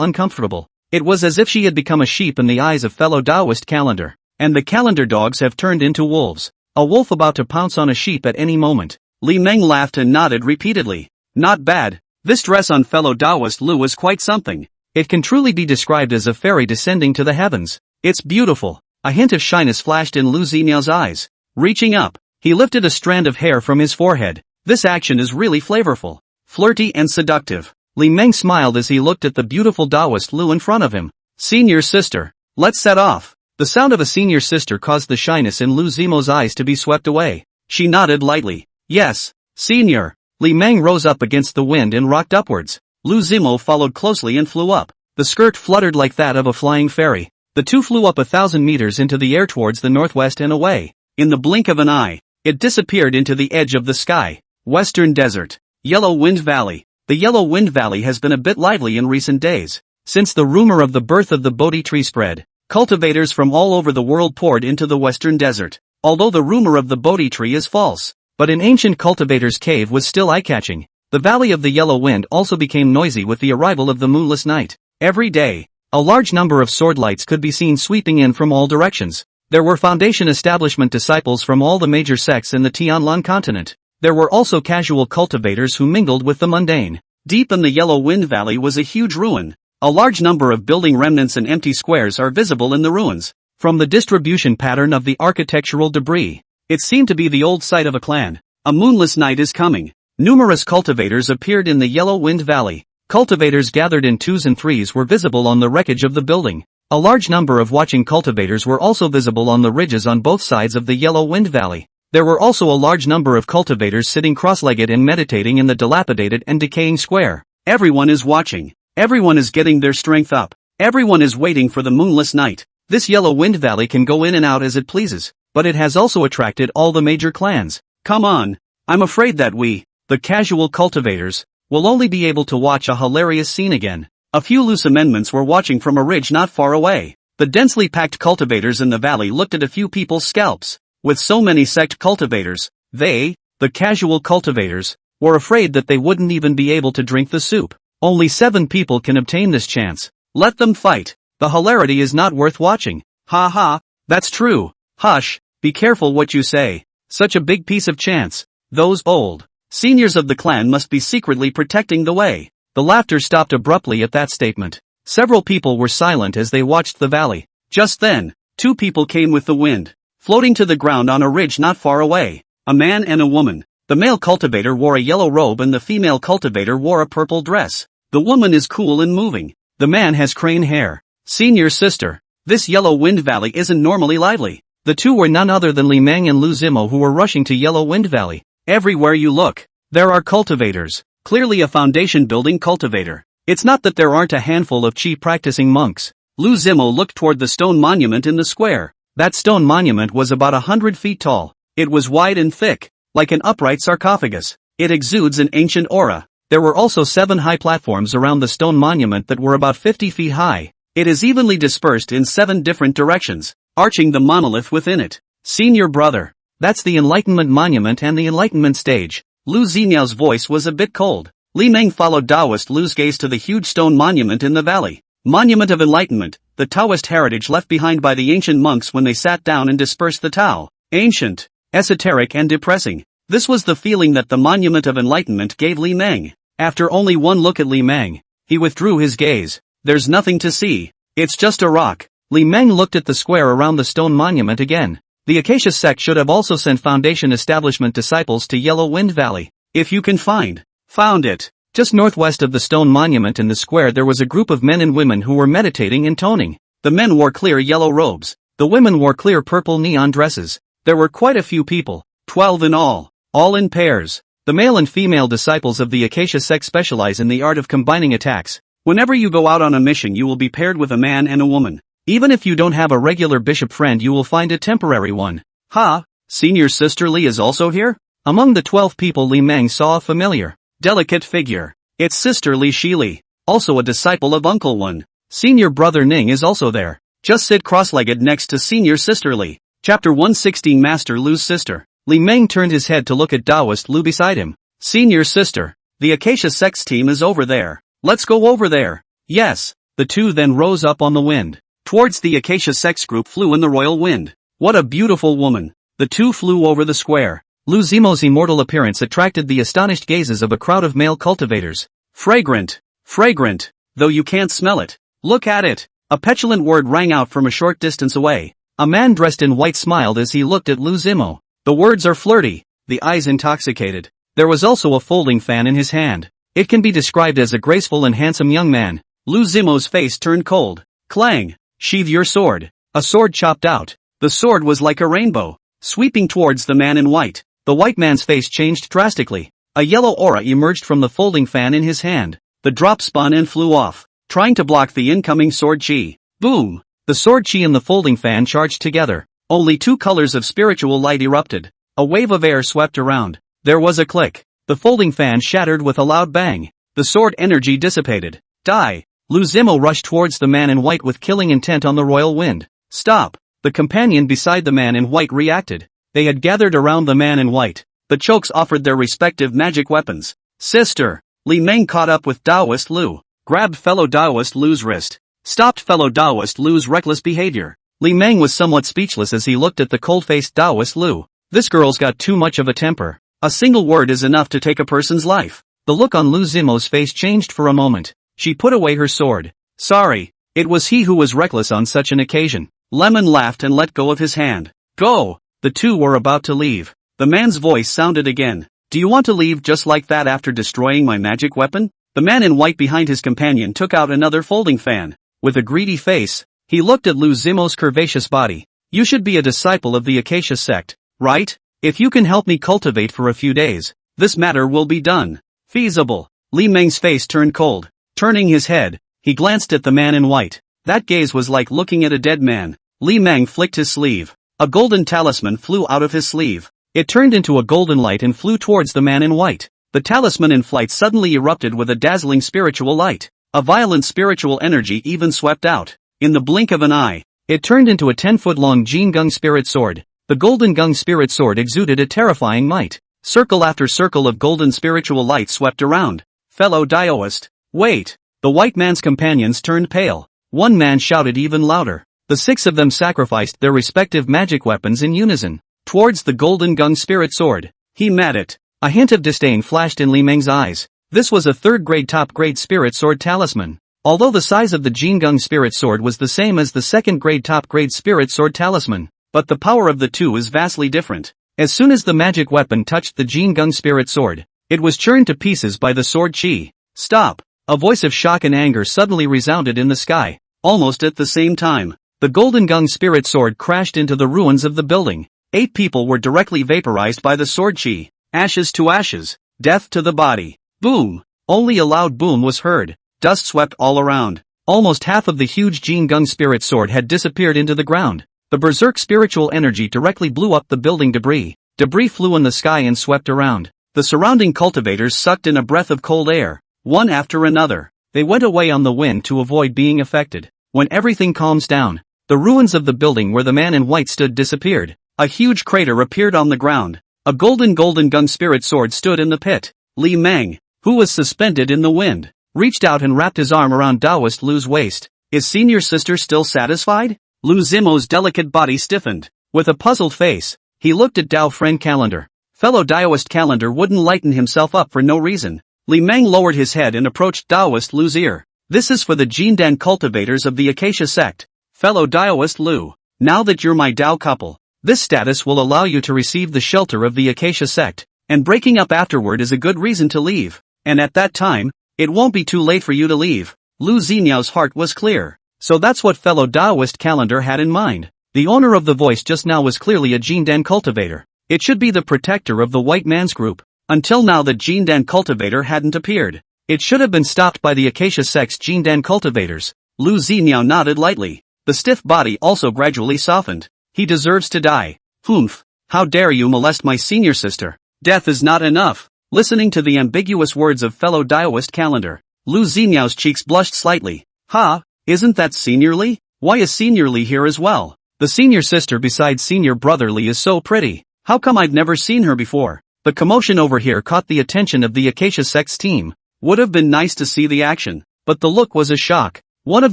uncomfortable. It was as if she had become a sheep in the eyes of fellow Taoist Calendar, and the calendar dogs have turned into wolves. A wolf about to pounce on a sheep at any moment. Li Meng laughed and nodded repeatedly. Not bad. This dress on fellow Taoist Lu is quite something. It can truly be described as a fairy descending to the heavens. It's beautiful. A hint of shyness flashed in Lu Zimiao's eyes. Reaching up, he lifted a strand of hair from his forehead. This action is really flavorful, flirty and seductive. Li Meng smiled as he looked at the beautiful Taoist Lu in front of him. Senior sister, let's set off. The sound of a senior sister caused the shyness in Lu Zimo's eyes to be swept away. She nodded lightly. Yes, senior. Li Meng rose up against the wind and rocked upwards. Lu Zimo followed closely and flew up. The skirt fluttered like that of a flying fairy. The two flew up 1,000 meters into the air towards the northwest and away. In the blink of an eye, it disappeared into the edge of the sky. Western Desert. Yellow Wind Valley. The Yellow Wind Valley has been a bit lively in recent days. Since the rumor of the birth of the Bodhi tree spread, cultivators from all over the world poured into the Western Desert. Although the rumor of the Bodhi tree is false, but an ancient cultivator's cave was still eye-catching. The Valley of the Yellow Wind also became noisy with the arrival of the moonless night. Every day, a large number of sword lights could be seen sweeping in from all directions. There were Foundation Establishment disciples from all the major sects in the Tianlan continent. There were also casual cultivators who mingled with the mundane. Deep in the Yellow Wind Valley was a huge ruin. A large number of building remnants and empty squares are visible in the ruins. From the distribution pattern of the architectural debris, it seemed to be the old site of a clan. A moonless night is coming. Numerous cultivators appeared in the Yellow Wind Valley. Cultivators gathered in twos and threes were visible on the wreckage of the building. A large number of watching cultivators were also visible on the ridges on both sides of the Yellow Wind Valley. There were also a large number of cultivators sitting cross-legged and meditating in the dilapidated and decaying square. Everyone is watching. Everyone is getting their strength up. Everyone is waiting for the moonless night. This Yellow Wind Valley can go in and out as it pleases, but it has also attracted all the major clans. Come on. I'm afraid that we, the casual cultivators, will only be able to watch a hilarious scene again. A few loose amendments were watching from a ridge not far away. The densely packed cultivators in the valley looked at a few people's scalps. With so many sect cultivators, they, the casual cultivators, were afraid that they wouldn't even be able to drink the soup. Only 7 people can obtain this chance. Let them fight. The hilarity is not worth watching. Ha ha, that's true. Hush, be careful what you say. Such a big piece of chance. Those old seniors of the clan must be secretly protecting the way. The laughter stopped abruptly at that statement. Several people were silent as they watched the valley. Just then, 2 people came with the wind, floating to the ground on a ridge not far away. A man and a woman. The male cultivator wore a yellow robe and the female cultivator wore a purple dress. The woman is cool and moving. The man has crane hair. Senior sister, this Yellow Wind Valley isn't normally lively. The two were none other than Li Meng and Lu Zimo who were rushing to Yellow Wind Valley. Everywhere you look, there are cultivators. Clearly a foundation building cultivator. It's not that there aren't a handful of Qi practicing monks. Lu Zimo looked toward the stone monument in the square. That stone monument was about 100 feet tall. It was wide and thick, like an upright sarcophagus. It exudes an ancient aura. There were also 7 high platforms around the stone monument that were about 50 feet high. It is evenly dispersed in 7 different directions, arching the monolith within it. Senior brother. That's the Enlightenment Monument and the Enlightenment Stage. Lu Zimiao's voice was a bit cold. Li Meng followed Taoist Lu's gaze to the huge stone monument in the valley. Monument of Enlightenment, the Taoist heritage left behind by the ancient monks when they sat down and dispersed the Tao. Ancient, esoteric and depressing. This was the feeling that the Monument of Enlightenment gave Li Meng. After only one look at Li Meng, he withdrew his gaze. There's nothing to see. It's just a rock. Li Meng looked at the square around the stone monument again. The Acacia Sect should have also sent Foundation Establishment disciples to Yellow Wind Valley. If you can found it. Just northwest of the stone monument in the square there was a group of men and women who were meditating and toning. The men wore clear yellow robes. The women wore clear purple neon dresses. There were quite a few people, 12 in all in pairs. The male and female disciples of the Acacia Sect specialize in the art of combining attacks. Whenever you go out on a mission you will be paired with a man and a woman. Even if you don't have a regular bishop friend you will find a temporary one. Ha! Senior Sister Li is also here? Among the 12 people Li Meng saw a familiar, delicate figure. It's Sister Li Shili, also a disciple of Uncle Wen. Senior Brother Ning is also there. Just sit cross-legged next to Senior Sister Li. Chapter 116 Master Lu's Sister. Li Meng turned his head to look at Taoist Lu beside him. Senior Sister, the Acacia Sect's team is over there. Let's go over there. Yes. The two then rose up on the wind. Towards the Acacia Sect's group flew in the royal wind. What a beautiful woman. The two flew over the square. Lu Zimo's immortal appearance attracted the astonished gazes of a crowd of male cultivators. Fragrant. Fragrant. Though you can't smell it. Look at it. A petulant word rang out from a short distance away. A man dressed in white smiled as he looked at Lu Zimo. The words are flirty, the eyes intoxicated. There was also a folding fan in his hand. It can be described as a graceful and handsome young man. Lu Zimo's face turned cold. Clang. Sheathe your sword. A sword chopped out. The sword was like a rainbow, sweeping towards the man in white. The white man's face changed drastically. A yellow aura emerged from the folding fan in his hand. The drop spun and flew off, trying to block the incoming sword chi. Boom! The sword chi and the folding fan charged together. Only two colors of spiritual light erupted. A wave of air swept around. There was a click. The folding fan shattered with a loud bang. The sword energy dissipated. Die! Lu Zimo rushed towards the man in white with killing intent on the royal wind. Stop! The companion beside the man in white reacted. They had gathered around the man in white. The chokes offered their respective magic weapons. Sister! Li Meng caught up with Taoist Lu, grabbed fellow Taoist Lu's wrist, stopped fellow Taoist Lu's reckless behavior. Li Meng was somewhat speechless as he looked at the cold-faced Taoist Lu. This girl's got too much of a temper. A single word is enough to take a person's life. The look on Lu Zimo's face changed for a moment. She put away her sword. Sorry. It was he who was reckless on such an occasion. Lemon laughed and let go of his hand. Go! The two were about to leave. The man's voice sounded again. Do you want to leave just like that after destroying my magic weapon? The man in white behind his companion took out another folding fan. With a greedy face, he looked at Lu Zimo's curvaceous body. You should be a disciple of the Acacia Sect, right? If you can help me cultivate for a few days, this matter will be done. Feasible. Li Meng's face turned cold. Turning his head, he glanced at the man in white. That gaze was like looking at a dead man. Li Meng flicked his sleeve. A golden talisman flew out of his sleeve. It turned into a golden light and flew towards the man in white. The talisman in flight suddenly erupted with a dazzling spiritual light. A violent spiritual energy even swept out. In the blink of an eye, it turned into a 10-foot-long Jin Gung spirit sword. The golden Gung spirit sword exuded a terrifying might. Circle after circle of golden spiritual light swept around. Fellow Taoist, wait! The white man's companions turned pale. One man shouted even louder. The six of them sacrificed their respective magic weapons in unison towards the golden Gung spirit sword. He met it. A hint of disdain flashed in Li Meng's eyes. This was a third-grade top-grade spirit sword talisman. Although the size of the Jin Gung spirit sword was the same as the second-grade top-grade spirit sword talisman, but the power of the two is vastly different. As soon as the magic weapon touched the Jin Gung spirit sword, it was churned to pieces by the sword chi. Stop! A voice of shock and anger suddenly resounded in the sky. Almost at the same time, the golden Gung spirit sword crashed into the ruins of the building. 8 people were directly vaporized by the sword chi. Ashes to ashes. Death to the body. Boom! Only a loud boom was heard. Dust swept all around. Almost half of the huge Jin Gung spirit sword had disappeared into the ground. The berserk spiritual energy directly blew up the building debris. Debris flew in the sky and swept around. The surrounding cultivators sucked in a breath of cold air, one after another. They went away on the wind to avoid being affected. When everything calms down, the ruins of the building where the man in white stood disappeared. A huge crater appeared on the ground. A golden Gung spirit sword stood in the pit. Li Meng, who was suspended in the wind, reached out and wrapped his arm around Taoist Lu's waist. Is senior sister still satisfied? Lu Zimo's delicate body stiffened. With a puzzled face, he looked at Dao friend Calendar. Fellow Taoist Calendar wouldn't lighten himself up for no reason. Li Meng lowered his head and approached Taoist Lu's ear. This is for the Jindan cultivators of the Acacia Sect. Fellow Taoist Lu, now that you're my Dao couple, this status will allow you to receive the shelter of the Acacia Sect, and breaking up afterward is a good reason to leave. And at that time, it won't be too late for you to leave. Lu Ziniao's heart was clear. So that's what fellow Taoist Calendar had in mind. The owner of the voice just now was clearly a Jindan cultivator. It should be the protector of the white man's group. Until now the Jindan cultivator hadn't appeared. It should have been stopped by the Acacia Sect's Jindan cultivators. Lu Ziniao nodded lightly. The stiff body also gradually softened. He deserves to die. Humph. How dare you molest my senior sister? Death is not enough. Listening to the ambiguous words of fellow Taoist Calendar, Lu Ziniao's cheeks blushed slightly. Ha, isn't that Senior Li? Why is Senior Li here as well? The senior sister beside senior brother Li is so pretty. How come I've never seen her before? The commotion over here caught the attention of the Acacia Sect's team. Would have been nice to see the action, but the look was a shock. One of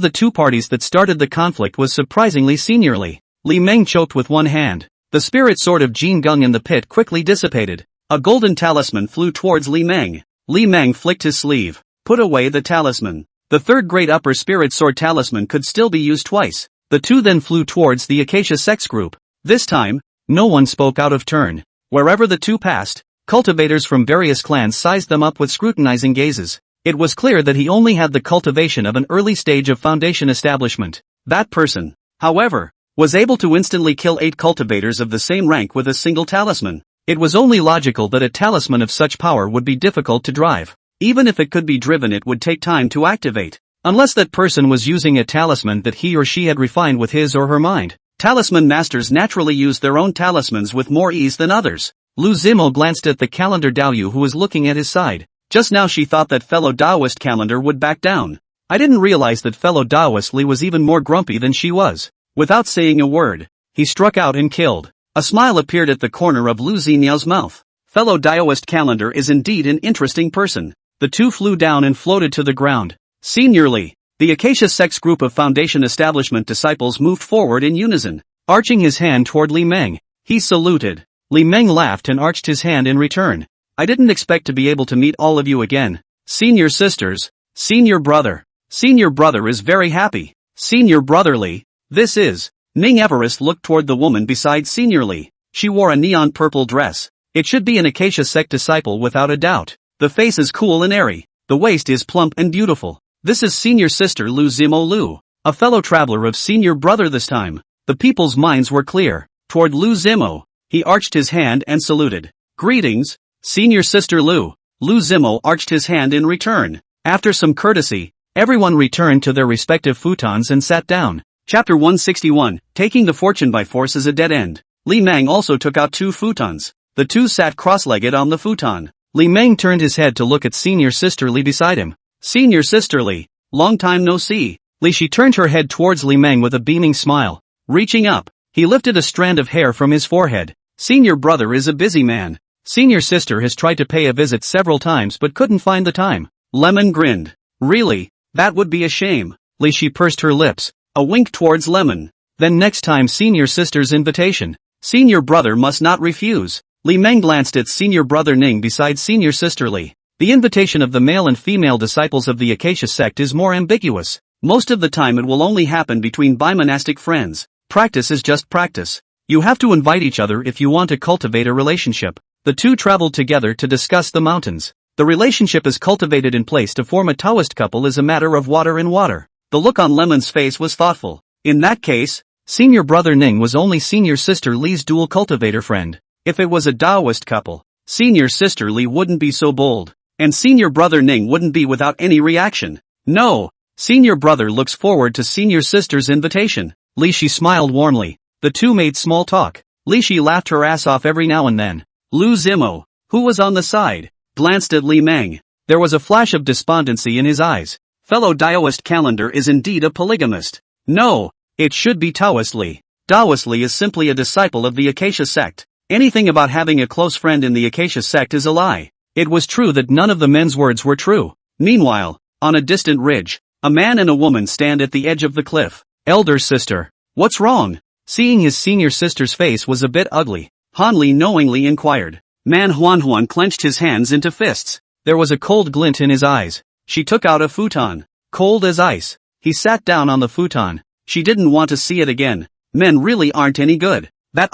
the two parties that started the conflict was surprisingly Senior Li. Li Meng choked with one hand. The spirit sword of Jin Gung in the pit quickly dissipated. A golden talisman flew towards Li Meng. Li Meng flicked his sleeve. Put away the talisman. The third great upper spirit sword talisman could still be used twice. The two then flew towards the Acacia Sect's group. This time, no one spoke out of turn. Wherever the two passed, cultivators from various clans sized them up with scrutinizing gazes. It was clear that he only had the cultivation of an early stage of foundation establishment. That person, however, was able to instantly kill 8 cultivators of the same rank with a single talisman. It was only logical that a talisman of such power would be difficult to drive. Even if it could be driven, it would take time to activate. Unless that person was using a talisman that he or she had refined with his or her mind. Talisman masters naturally use their own talismans with more ease than others. Lu Zimo glanced at the Calendar Daoyu who was looking at his side. Just now she thought that fellow Taoist Calendar would back down. I didn't realize that fellow Taoist Li was even more grumpy than she was. Without saying a word, he struck out and killed. A smile appeared at the corner of Lu Ziniao's mouth. Fellow Taoist Calendar is indeed an interesting person. The two flew down and floated to the ground. Senior Li, the Acacia Sect's group of Foundation Establishment disciples moved forward in unison, arching his hand toward Li Meng. He saluted. Li Meng laughed and arched his hand in return. I didn't expect to be able to meet all of you again. Senior sisters, senior brother. Senior brother is very happy. Senior brother Li, this is. Ning Everest looked toward the woman beside Senior Li. She wore a neon purple dress. It should be an Acacia Sect disciple without a doubt. The face is cool and airy. The waist is plump and beautiful. This is senior sister Lu Zimo Lu, a fellow traveler of senior brother this time. The people's minds were clear. Toward Lu Zimo, he arched his hand and saluted. Greetings, senior sister Lu. Lu Zimo arched his hand in return. After some courtesy, everyone returned to their respective futons and sat down. Chapter 161, Taking the Fortune by Force is a Dead End. Li Meng also took out 2 futons. The two sat cross-legged on the futon. Li Meng turned his head to look at senior sister Li beside him. Senior sister Li, long time no see. Li Shi turned her head towards Li Meng with a beaming smile. Reaching up, he lifted a strand of hair from his forehead. Senior brother is a busy man. Senior sister has tried to pay a visit several times but couldn't find the time. Lemon grinned. Really? That would be a shame. Li Shi pursed her lips. A wink towards Lemon. Then next time senior sister's invitation. Senior brother must not refuse. Li Meng glanced at senior brother Ning beside senior sister Li. The invitation of the male and female disciples of the Acacia Sect is more ambiguous. Most of the time it will only happen between bi-monastic friends. Practice is just practice. You have to invite each other if you want to cultivate a relationship. The two traveled together to discuss the mountains. The relationship is cultivated in place to form a Taoist couple is a matter of water and water. The look on Lemon's face was thoughtful. In that case, senior brother Ning was only senior sister Li's dual cultivator friend. If it was a Taoist couple, senior sister Li wouldn't be so bold. And senior brother Ning wouldn't be without any reaction. No, senior brother looks forward to senior sister's invitation. Li Shi smiled warmly. The two made small talk. Li Shi laughed her ass off every now and then. Lu Zimo, who was on the side, glanced at Li Meng. There was a flash of despondency in his eyes. Fellow Taoist Calendar is indeed a polygamist. No, it should be Taoist Li. Taoist Li is simply a disciple of the Acacia Sect. Anything about having a close friend in the Acacia Sect is a lie. It was true that none of the men's words were true. Meanwhile, on a distant ridge, a man and a woman stand at the edge of the cliff. Elder sister. What's wrong? Seeing his senior sister's face was a bit ugly, Han Li knowingly inquired. Manhwa clenched his hands into fists. There was a cold glint in his eyes. She took out a futon. Cold as ice. He sat down on the futon. She didn't want to see it again. Men really aren't any good. That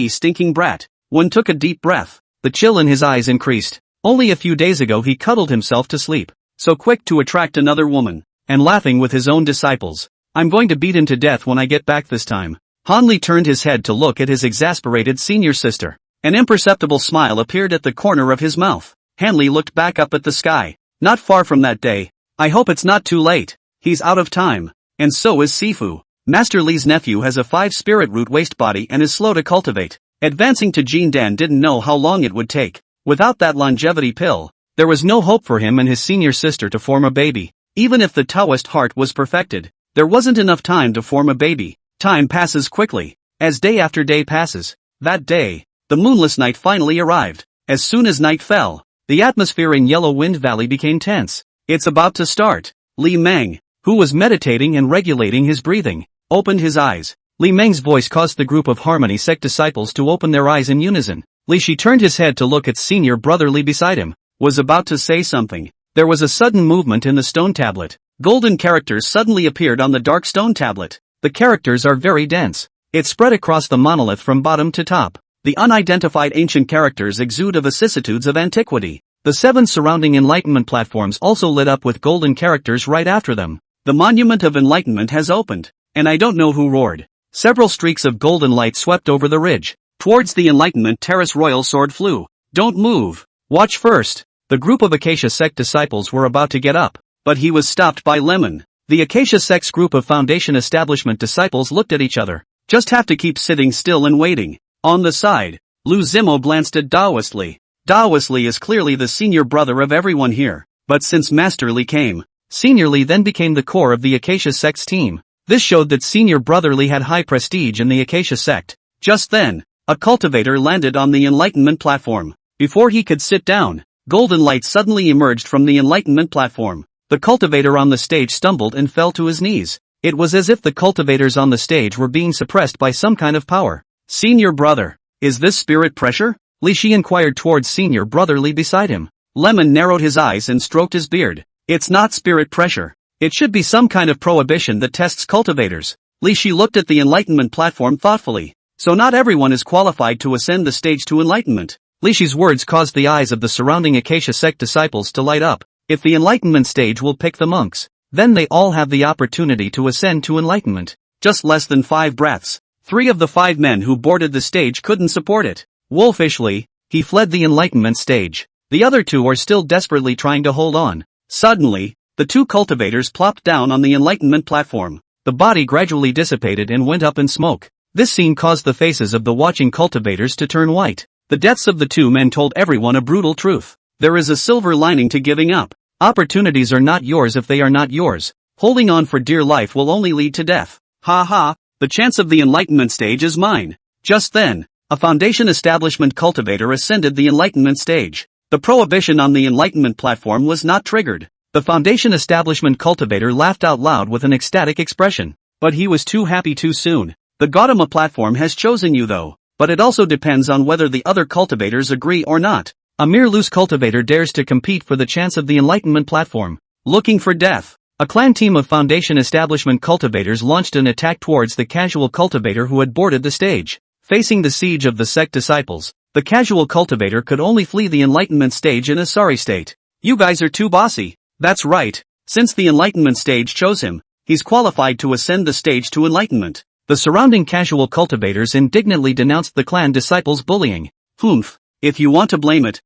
stinking brat. One took a deep breath. The chill in his eyes increased. Only a few days ago he cuddled himself to sleep. So quick to attract another woman. And laughing with his own disciples. I'm going to beat him to death when I get back this time. Han Li turned his head to look at his exasperated senior sister. An imperceptible smile appeared at the corner of his mouth. Han Li looked back up at the sky. Not far from that day. I hope it's not too late. He's out of time. And so is Sifu. Master Li's nephew has a 5-spirit root waste body and is slow to cultivate. Advancing to Jin Dan didn't know how long it would take. Without that longevity pill, there was no hope for him and his senior sister to form a baby. Even if the Taoist heart was perfected, there wasn't enough time to form a baby. Time passes quickly. As day after day passes. That day, the moonless night finally arrived. As soon as night fell, the atmosphere in Yellow Wind Valley became tense. It's about to start. Li Meng, who was meditating and regulating his breathing, opened his eyes. Li Meng's voice caused the group of Harmony Sect disciples to open their eyes in unison. Li Shi turned his head to look at senior brother Li beside him, was about to say something. There was a sudden movement in the stone tablet. Golden characters suddenly appeared on the dark stone tablet. The characters are very dense. It spread across the monolith from bottom to top. The unidentified ancient characters exude a vicissitudes of antiquity. The 7 surrounding enlightenment platforms also lit up with golden characters right after them. The monument of enlightenment has opened, and I don't know who roared. Several streaks of golden light swept over the ridge. Towards the enlightenment terrace royal sword flew. Don't move. Watch first. The group of Acacia Sect disciples were about to get up, but he was stopped by Lemon. The Acacia Sect's group of Foundation Establishment disciples looked at each other. Just have to keep sitting still and waiting. On the side, Lu Zimo glanced at Daoist Li. Daoist Li is clearly the senior brother of everyone here, but since Master Li came, Senior Li then became the core of the Acacia Sect's team. This showed that Senior Brother Li had high prestige in the Acacia Sect. Just then, a cultivator landed on the Enlightenment platform. Before he could sit down, golden light suddenly emerged from the Enlightenment platform. The cultivator on the stage stumbled and fell to his knees. It was as if the cultivators on the stage were being suppressed by some kind of power. Senior Brother, is this spirit pressure? Li Shi inquired towards Senior Brother Li beside him. Lemon narrowed his eyes and stroked his beard. It's not spirit pressure. It should be some kind of prohibition that tests cultivators. Li Shi looked at the Enlightenment platform thoughtfully. So not everyone is qualified to ascend the stage to enlightenment. Li Shi's words caused the eyes of the surrounding Acacia Sect disciples to light up. If the enlightenment stage will pick the monks, then they all have the opportunity to ascend to enlightenment. Just less than 5 breaths. 3 of the 5 men who boarded the stage couldn't support it. Wolfishly, he fled the enlightenment stage. The other 2 are still desperately trying to hold on. Suddenly, the 2 cultivators plopped down on the enlightenment platform. The body gradually dissipated and went up in smoke. This scene caused the faces of the watching cultivators to turn white. The deaths of the 2 men told everyone a brutal truth. There is a silver lining to giving up. Opportunities are not yours if they are not yours. Holding on for dear life will only lead to death. Ha ha, the chance of the enlightenment stage is mine. Just then, a Foundation Establishment cultivator ascended the enlightenment stage. The prohibition on the enlightenment platform was not triggered. The Foundation Establishment cultivator laughed out loud with an ecstatic expression. But he was too happy too soon. The Gautama platform has chosen you though, but it also depends on whether the other cultivators agree or not. A mere loose cultivator dares to compete for the chance of the enlightenment platform. Looking for death. A clan team of Foundation Establishment cultivators launched an attack towards the casual cultivator who had boarded the stage. Facing the siege of the sect disciples, the casual cultivator could only flee the enlightenment stage in a sorry state. You guys are too bossy. That's right. Since the enlightenment stage chose him, he's qualified to ascend the stage to enlightenment. The surrounding casual cultivators indignantly denounced the clan disciples' bullying. Humph. If you want to blame it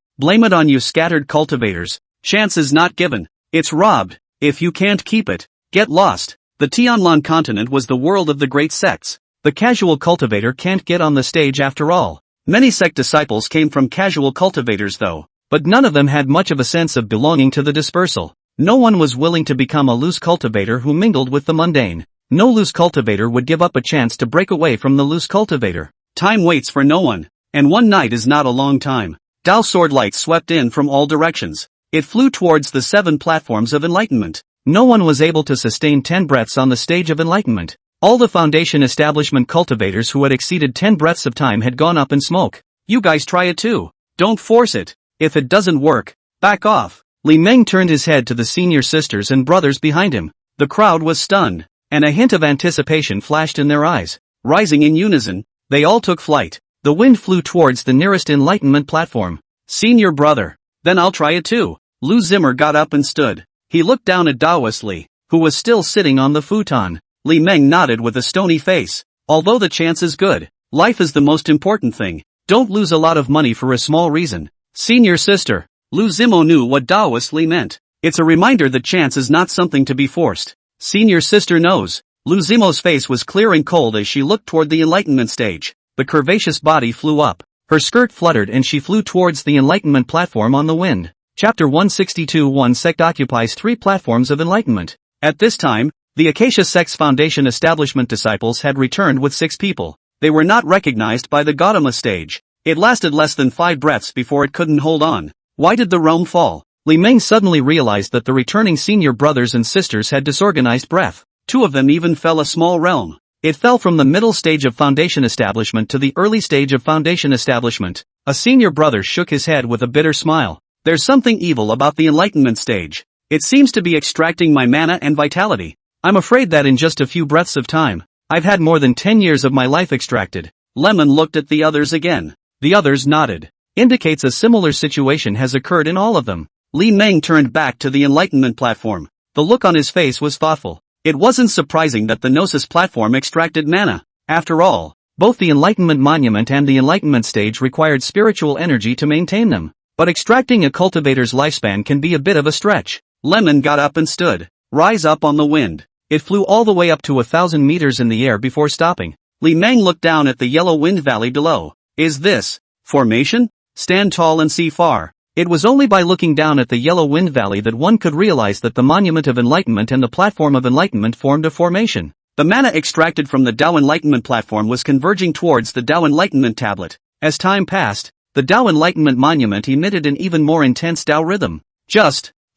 on you scattered cultivators. Chance is not given. It's robbed. If you can't keep it, get lost. The Tianlan continent was the world of the great sects. The casual cultivator can't get on the stage after all. Many sect disciples came from casual cultivators though, but none of them had much of a sense of belonging to the dispersal. No one was willing to become a loose cultivator who mingled with the mundane. No loose cultivator would give up a chance to break away from the loose cultivator. Time waits for no one, and one night is not a long time. Tao sword light swept in from all directions. It flew towards the 7 platforms of enlightenment. No one was able to sustain 10 breaths on the stage of enlightenment. All the foundation establishment cultivators who had exceeded 10 breaths of time had gone up in smoke. You guys try it too. Don't force it. If it doesn't work, back off. Li Meng turned his head to the senior sisters and brothers behind him. The crowd was stunned, and a hint of anticipation flashed in their eyes. Rising in unison, they all took flight. The wind flew towards the nearest enlightenment platform. Senior brother. Then I'll try it too. Lu Zimmer got up and stood. He looked down at Daoist Li, who was still sitting on the futon. Li Meng nodded with a stony face. Although the chance is good, life is the most important thing. Don't lose a lot of money for a small reason. Senior sister. Lu Zimo knew what Daoist Li meant. It's a reminder that chance is not something to be forced. Senior sister knows. Lu Zimo's face was clear and cold as she looked toward the enlightenment stage. The curvaceous body flew up. Her skirt fluttered and she flew towards the enlightenment platform on the wind. Chapter 162. Hehuan Sect occupies 3 platforms of enlightenment. At this time, the Acacia Sect's foundation establishment disciples had returned with 6 people. They were not recognized by the Gautama stage. It lasted less than 5 breaths before it couldn't hold on. Why did the realm fall? Li Meng suddenly realized that the returning senior brothers and sisters had disorganized breath. 2 of them even fell a small realm. It fell from the middle stage of foundation establishment to the early stage of foundation establishment. A senior brother shook his head with a bitter smile. There's something evil about the enlightenment stage. It seems to be extracting my mana and vitality. I'm afraid that in just a few breaths of time, I've had more than 10 years of my life extracted. Lemon looked at the others again. The others nodded. Indicates a similar situation has occurred in all of them. Li Meng turned back to the enlightenment platform. The look on his face was thoughtful. It wasn't surprising that the Gnosis platform extracted mana. After all, both the enlightenment monument and the enlightenment stage required spiritual energy to maintain them. But extracting a cultivator's lifespan can be a bit of a stretch. Lemon got up and stood. Rise up on the wind. It flew all the way up to 1,000 meters in the air before stopping. Li Meng looked down at the yellow wind valley below. Is this formation? Stand tall and see far. It was only by looking down at the yellow wind valley that one could realize that the monument of enlightenment and the platform of enlightenment formed a formation. The mana extracted from the Tao enlightenment platform was converging towards the Tao enlightenment tablet. As time passed, the Tao enlightenment monument emitted an even more intense Tao rhythm.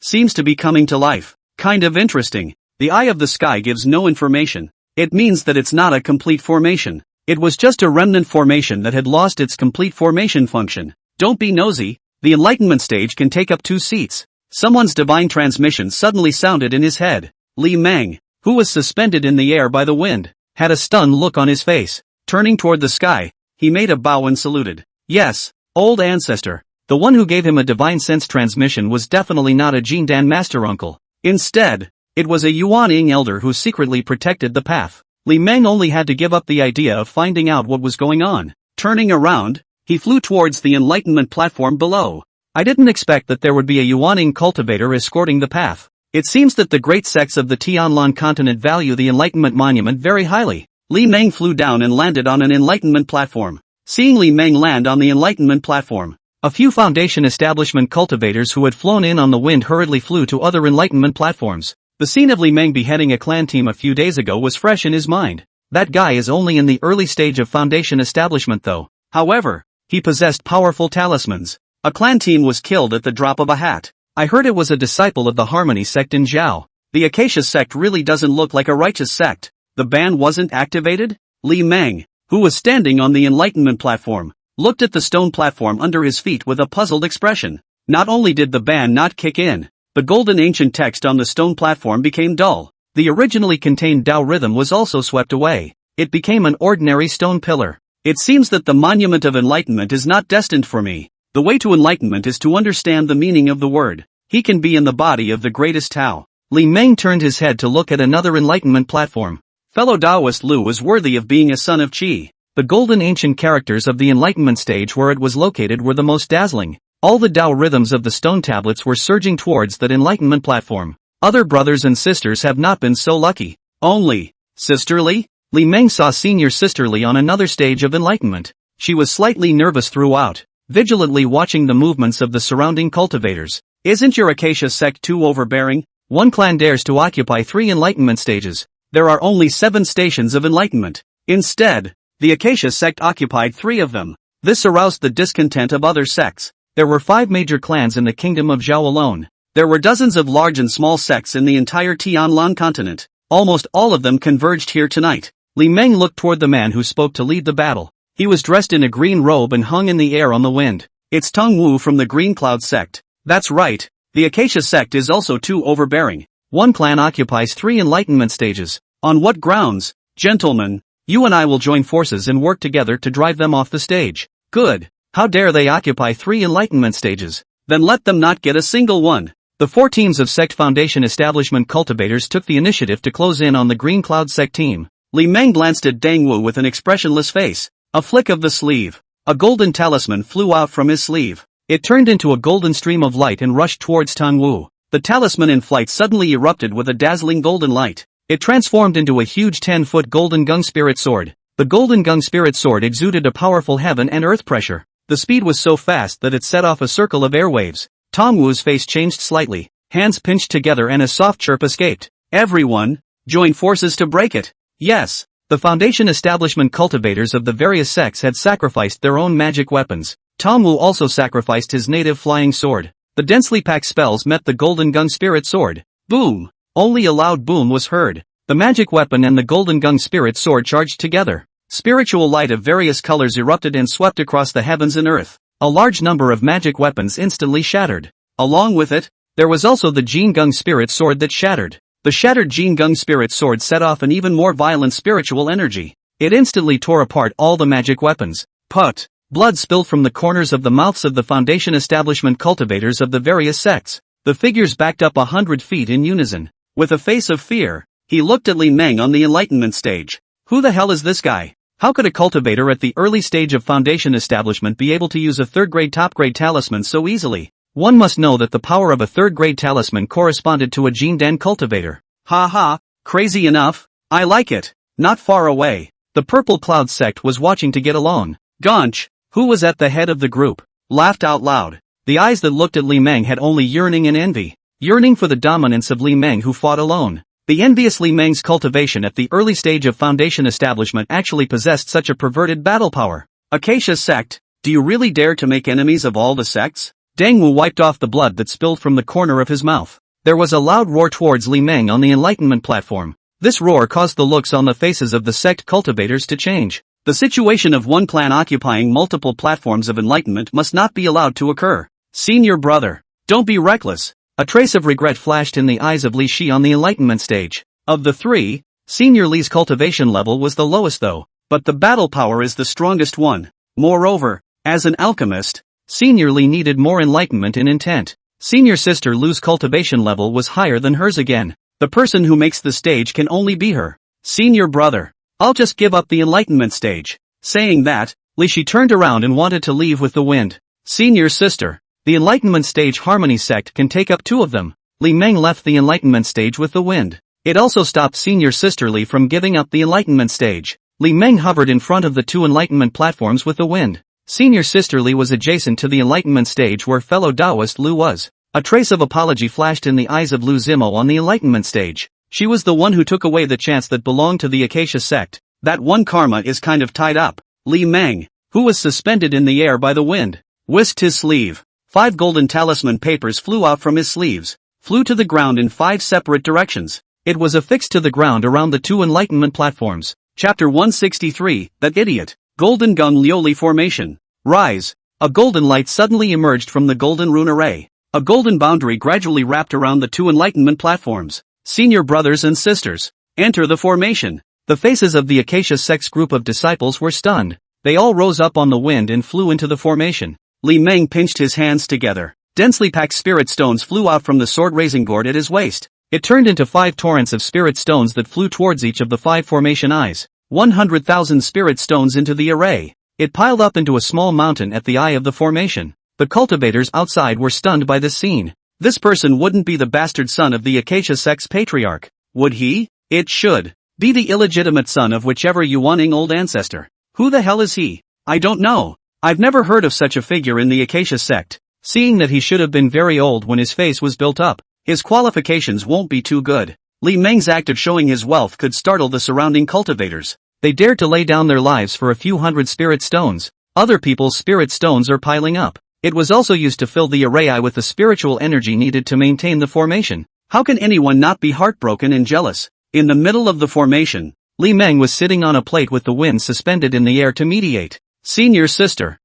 Seems to be coming to life. Kind of interesting. The eye of the sky gives no information. It means that it's not a complete formation. It was just a remnant formation that had lost its complete formation function. Don't be nosy. The enlightenment stage can take up 2 seats. Someone's divine transmission suddenly sounded in his head. Li Meng, who was suspended in the air by the wind, had a stunned look on his face. Turning toward the sky, he made a bow and saluted. Yes, old ancestor. The one who gave him a divine sense transmission was definitely not a Jindan master uncle. Instead, it was a Yuan elder who secretly protected the path. Li Meng only had to give up the idea of finding out what was going on. Turning around, he flew towards the enlightenment platform below. I didn't expect that there would be a Yuan cultivator escorting the path. It seems that the great sects of the Tianlan continent value the enlightenment monument very highly. Li Meng flew down and landed on an enlightenment platform. Seeing Li Meng land on the enlightenment platform, a few foundation establishment cultivators who had flown in on the wind hurriedly flew to other enlightenment platforms. The scene of Li Meng beheading a clan team a few days ago was fresh in his mind. That guy is only in the early stage of foundation establishment though. However, he possessed powerful talismans. A clan team was killed at the drop of a hat. I heard it was a disciple of the Harmony Sect in Zhao. The Acacia Sect really doesn't look like a righteous sect. The ban wasn't activated? Li Meng, who was standing on the enlightenment platform, looked at the stone platform under his feet with a puzzled expression. Not only did the ban not kick in, the golden ancient text on the stone platform became dull. The originally contained Tao rhythm was also swept away. It became an ordinary stone pillar. It seems that the monument of enlightenment is not destined for me. The way to enlightenment is to understand the meaning of the word. He can be in the body of the greatest Tao. Li Meng turned his head to look at another enlightenment platform. Fellow Taoist Lu is worthy of being a son of Qi. The golden ancient characters of the enlightenment stage where it was located were the most dazzling. All the Tao rhythms of the stone tablets were surging towards that enlightenment platform. Other brothers and sisters have not been so lucky. Only, Sister Li? Li Meng saw senior Sister Li on another stage of enlightenment. She was slightly nervous throughout, vigilantly watching the movements of the surrounding cultivators. Isn't your Acacia Sect too overbearing? One clan dares to occupy 3 enlightenment stages. There are only 7 stations of enlightenment. Instead, the Acacia Sect occupied 3 of them. This aroused the discontent of other sects. There were 5 major clans in the kingdom of Zhao alone. There were dozens of large and small sects in the entire Tianlan continent. Almost all of them converged here tonight. Li Meng looked toward the man who spoke to lead the battle. He was dressed in a green robe and hung in the air on the wind. It's Tong Wu from the Green Cloud Sect. That's right. The Acacia Sect is also too overbearing. One clan occupies 3 enlightenment stages. On what grounds? Gentlemen, you and I will join forces and work together to drive them off the stage. Good. How dare they occupy 3 enlightenment stages? Then let them not get a single one. The 4 teams of Sect Foundation Establishment cultivators took the initiative to close in on the Green Cloud Sect team. Li Meng glanced at Deng Wu with an expressionless face. A flick of the sleeve. A golden talisman flew out from his sleeve. It turned into a golden stream of light and rushed towards Tong Wu. The talisman in flight suddenly erupted with a dazzling golden light. It transformed into a huge 10-foot golden gung spirit sword. The golden gung spirit sword exuded a powerful heaven and earth pressure. The speed was so fast that it set off a circle of airwaves. Tong Wu's face changed slightly. Hands pinched together and a soft chirp escaped. Everyone, join forces to break it. Yes. The Foundation Establishment cultivators of the various sects had sacrificed their own magic weapons. Tong Wu also sacrificed his native flying sword. The densely packed spells met the golden gung spirit sword. Boom! Only a loud boom was heard. The magic weapon and the golden gung spirit sword charged together. Spiritual light of various colors erupted and swept across the heavens and earth. A large number of magic weapons instantly shattered. Along with it, there was also the Jin Gung spirit sword that shattered. The shattered Jin Gung spirit sword set off an even more violent spiritual energy. It instantly tore apart all the magic weapons. Put! Blood spilled from the corners of the mouths of the Foundation Establishment cultivators of the various sects. The figures backed up 100 feet in unison. With a face of fear, he looked at Li Meng on the enlightenment stage. Who the hell is this guy? How could a cultivator at the early stage of Foundation Establishment be able to use a 3rd-grade top-grade talisman so easily? One must know that the power of a 3rd-grade talisman corresponded to a Jin Dan cultivator. Ha ha, crazy enough? I like it. Not far away, the Purple Cloud Sect was watching to get along. Gonch, who was at the head of the group, laughed out loud. The eyes that looked at Li Meng had only yearning and envy. Yearning for the dominance of Li Meng who fought alone. The envious Li Meng's cultivation at the early stage of Foundation Establishment actually possessed such a perverted battle power. Acacia Sect, do you really dare to make enemies of all the sects? Deng Wu wiped off the blood that spilled from the corner of his mouth. There was a loud roar towards Li Meng on the Enlightenment platform. This roar caused the looks on the faces of the sect cultivators to change. The situation of one clan occupying multiple platforms of enlightenment must not be allowed to occur. Senior brother, don't be reckless. A trace of regret flashed in the eyes of Li Shi on the enlightenment stage. Of the 3, Senior Li's cultivation level was the lowest though, but the battle power is the strongest one. Moreover, as an alchemist, Senior Li needed more enlightenment in intent. Senior Sister Lu's cultivation level was higher than hers again. The person who makes the stage can only be her. Senior brother, I'll just give up the enlightenment stage. Saying that, Li Shi turned around and wanted to leave with the wind. Senior sister, the enlightenment stage Harmony Sect can take up 2 of them. Li Meng left the enlightenment stage with the wind. It also stopped Senior Sister Li from giving up the enlightenment stage. Li Meng hovered in front of the 2 enlightenment platforms with the wind. Senior Sister Li was adjacent to the enlightenment stage where fellow Taoist Lu was. A trace of apology flashed in the eyes of Lu Zimo on the enlightenment stage. She was the one who took away the chance that belonged to the Acacia Sect. That one karma is kind of tied up. Li Meng, who was suspended in the air by the wind, whisked his sleeve. 5 golden talisman papers flew out from his sleeves, flew to the ground in 5 separate directions. It was affixed to the ground around the 2 enlightenment platforms. Chapter 163, That Idiot. Golden Gung Lioli Formation. Rise. A golden light suddenly emerged from the golden rune array. A golden boundary gradually wrapped around the 2 enlightenment platforms. Senior brothers and sisters, enter the formation. The faces of the Acacia Sect's group of disciples were stunned. They all rose up on the wind and flew into the formation. Li Meng pinched his hands together. Densely packed spirit stones flew out from the sword-raising gourd at his waist. It turned into 5 torrents of spirit stones that flew towards each of the 5 formation eyes. 100,000 spirit stones into the array. It piled up into a small mountain at the eye of the formation. The cultivators outside were stunned by this scene. This person wouldn't be the bastard son of the Acacia Sect's patriarch, would he? It should be the illegitimate son of whichever Yuaning old ancestor. Who the hell is he? I don't know. I've never heard of such a figure in the Acacia Sect. Seeing that he should have been very old when his face was built up, his qualifications won't be too good. Li Meng's act of showing his wealth could startle the surrounding cultivators. They dared to lay down their lives for a few hundred spirit stones. Other people's spirit stones are piling up. It was also used to fill the array with the spiritual energy needed to maintain the formation. How can anyone not be heartbroken and jealous? In the middle of the formation, Li Meng was sitting on a plate with the wind suspended in the air to mediate. Senior sister,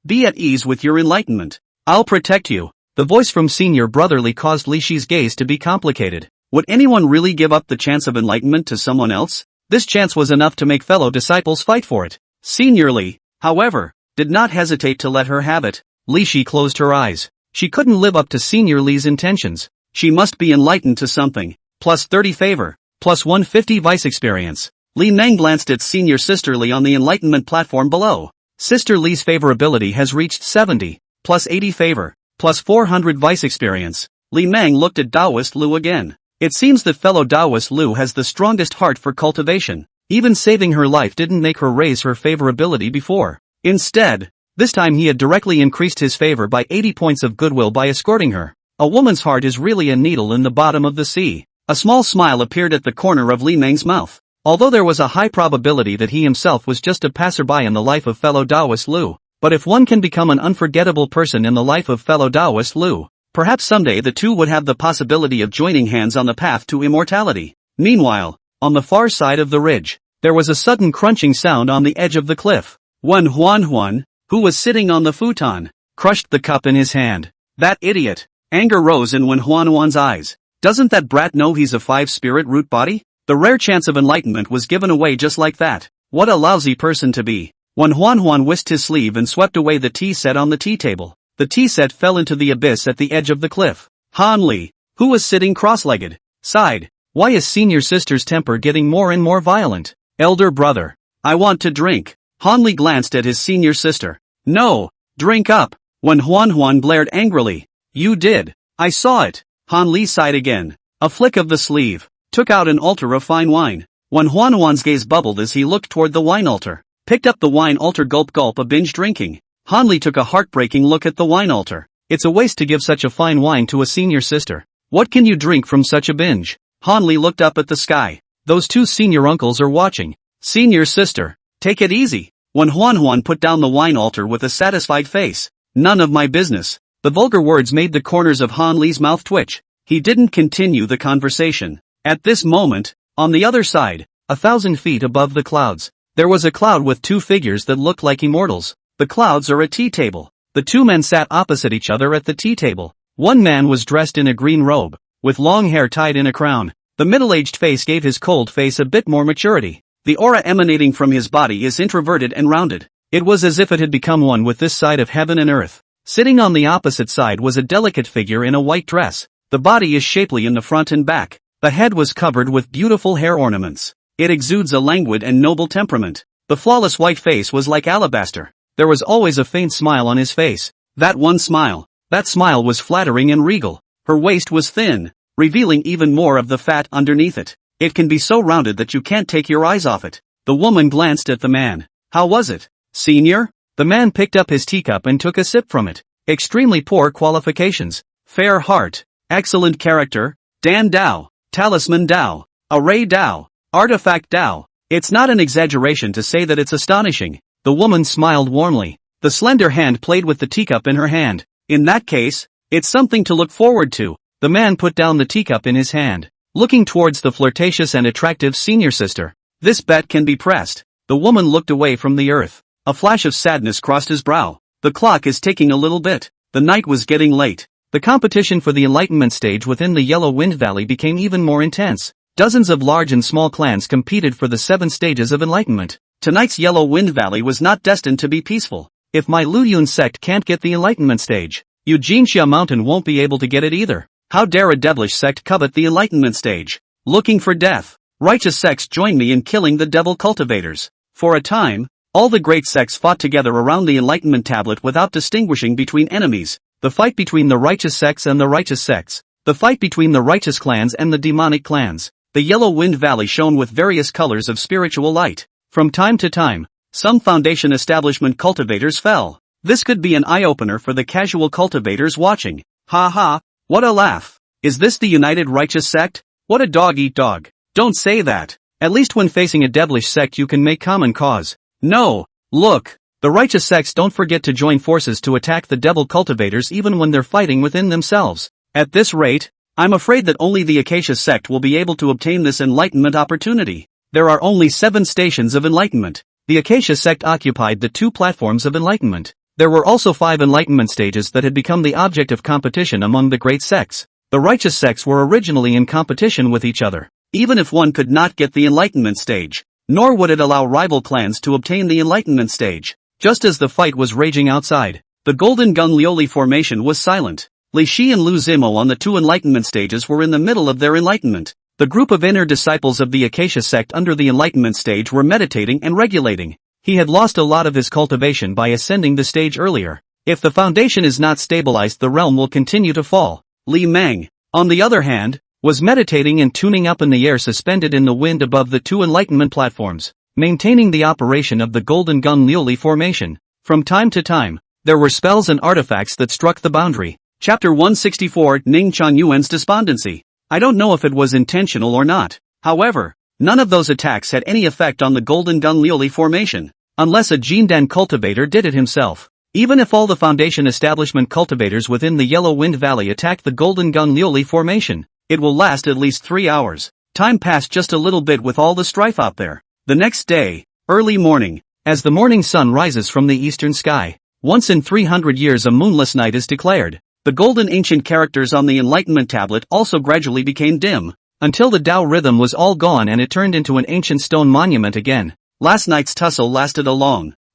be at ease with your enlightenment. I'll protect you. The voice from senior brotherly caused Li Shi's gaze to be complicated. Would anyone really give up the chance of enlightenment to someone else? This chance was enough to make fellow disciples fight for it. Senior Li, however, did not hesitate to let her have it. Li Shi closed her eyes. She couldn't live up to Senior Li's intentions. She must be enlightened to something. Plus 30 favor. Plus 150 vice experience. Li Meng glanced at Senior Sister Li on the enlightenment platform below. Sister Li's favorability has reached 70. Plus 80 favor. Plus 400 vice experience. Li Meng looked at Taoist Lu again. It seems that fellow Taoist Lu has the strongest heart for cultivation. Even saving her life didn't make her raise her favorability before. Instead, this time he had directly increased his favor by 80 points of goodwill by escorting her. A woman's heart is really a needle in the bottom of the sea. A small smile appeared at the corner of Li Meng's mouth. Although there was a high probability that he himself was just a passerby in the life of fellow Taoist Lu, but if one can become an unforgettable person in the life of fellow Taoist Lu, perhaps someday the two would have the possibility of joining hands on the path to immortality. Meanwhile, on the far side of the ridge, there was a sudden crunching sound on the edge of the cliff. Huan, who was sitting on the futon, crushed the cup in his hand. That idiot! Anger rose in Huan's eyes. Doesn't that brat know he's a 5-spirit root body? The rare chance of enlightenment was given away just like that. What a lousy person to be. Huan whisked his sleeve and swept away the tea set on the tea table. The tea set fell into the abyss at the edge of the cliff. Han Li, who was sitting cross-legged, sighed. Why is senior sister's temper getting more and more violent? Elder brother, I want to drink. Han Li glanced at his senior sister. No, drink up. When Huan blared angrily. You did. I saw it. Han Li sighed again. A flick of the sleeve took out an altar of fine wine. When Huan's gaze bubbled as he looked toward the wine altar, picked up the wine altar gulp a binge drinking. Han Li took a heartbreaking look at the wine altar. It's a waste to give such a fine wine to a senior sister. What can you drink from such a binge? Han Li looked up at the sky. Those two senior uncles are watching. Senior sister, take it easy. When Huan put down the wine altar with a satisfied face. None of my business. The vulgar words made the corners of Han Li's mouth twitch. He didn't continue the conversation. At this moment, on the other side, 1,000 feet above the clouds, there was a cloud with two figures that looked like immortals. The clouds are a tea table. The two men sat opposite each other at the tea table. One man was dressed in a green robe, with long hair tied in a crown. The middle-aged face gave his cold face a bit more maturity. The aura emanating from his body is introverted and rounded. It was as if it had become one with this side of heaven and earth. Sitting on the opposite side was a delicate figure in a white dress. The body is shapely in the front and back. The head was covered with beautiful hair ornaments. It exudes a languid and noble temperament. The flawless white face was like alabaster. There was always a faint smile on his face. That one smile. That smile was flattering and regal. Her waist was thin, revealing even more of the fat underneath it. It can be so rounded that you can't take your eyes off it. The woman glanced at the man. How was it, senior? The man picked up his teacup and took a sip from it. Extremely poor qualifications. Fair heart. Excellent character. Dan Dao. Talisman Dao. Array Dao. Artifact Dao. It's not an exaggeration to say that it's astonishing. The woman smiled warmly. The slender hand played with the teacup in her hand. In that case, it's something to look forward to. The man put down the teacup in his hand, looking towards the flirtatious and attractive senior sister. This bet can be pressed. The woman looked away from the earth. A flash of sadness crossed his brow. The clock is ticking a little bit. The night was getting late. The competition for the enlightenment stage within the Yellow Wind Valley became even more intense. Dozens of large and small clans competed for the 7 stages of enlightenment. Tonight's Yellow Wind Valley was not destined to be peaceful. If my Hehuan Sect can't get the enlightenment stage, Eugenia Mountain won't be able to get it either. How dare a devilish sect covet the enlightenment stage? Looking for death. Righteous sects join me in killing the devil cultivators. For a time, all the great sects fought together around the enlightenment tablet without distinguishing between enemies. The fight between the righteous sects and the righteous sects. The fight between the righteous clans and the demonic clans. The Yellow Wind Valley shone with various colors of spiritual light. From time to time, some foundation establishment cultivators fell. This could be an eye-opener for the casual cultivators watching. Ha ha, what a laugh. Is this the United Righteous Sect? What a dog-eat-dog. Don't say that. At least when facing a devilish sect you can make common cause. No, look, The righteous sects don't forget to join forces to attack the devil cultivators even when they're fighting within themselves. At this rate, I'm afraid that only the Acacia sect will be able to obtain this enlightenment opportunity. There are only 7 stations of enlightenment. The Acacia sect occupied the 2 platforms of enlightenment. There were also 5 enlightenment stages that had become the object of competition among the great sects. The righteous sects were originally in competition with each other. Even if one could not get the enlightenment stage, nor would it allow rival clans to obtain the enlightenment stage. Just as the fight was raging outside, the Golden Gun Lioli formation was silent. Li Shi and Lu Zimo on the 2 enlightenment stages were in the middle of their enlightenment. The group of inner disciples of the Acacia sect under the enlightenment stage were meditating and regulating. He had lost a lot of his cultivation by ascending the stage earlier. If the foundation is not stabilized, the realm will continue to fall. Li Meng, on the other hand, was meditating and tuning up in the air suspended in the wind above the 2 enlightenment platforms, maintaining the operation of the Golden Gun Lioli formation. From time to time, there were spells and artifacts that struck the boundary. Chapter 164 Ning Chuanyuan's Despondency. I don't know if it was intentional or not. However, none of those attacks had any effect on the Golden Gun Lioli formation, unless a Jindan cultivator did it himself. Even if all the Foundation establishment cultivators within the Yellow Wind Valley attack the Golden Gun Lioli formation, it will last at least 3 hours. Time passed just a little bit with all the strife out there. The next day, early morning, as the morning sun rises from the eastern sky, once in 300 years a moonless night is declared. The golden ancient characters on the Enlightenment tablet also gradually became dim, until the Tao rhythm was all gone and it turned into an ancient stone monument again. Last night's tussle lasted a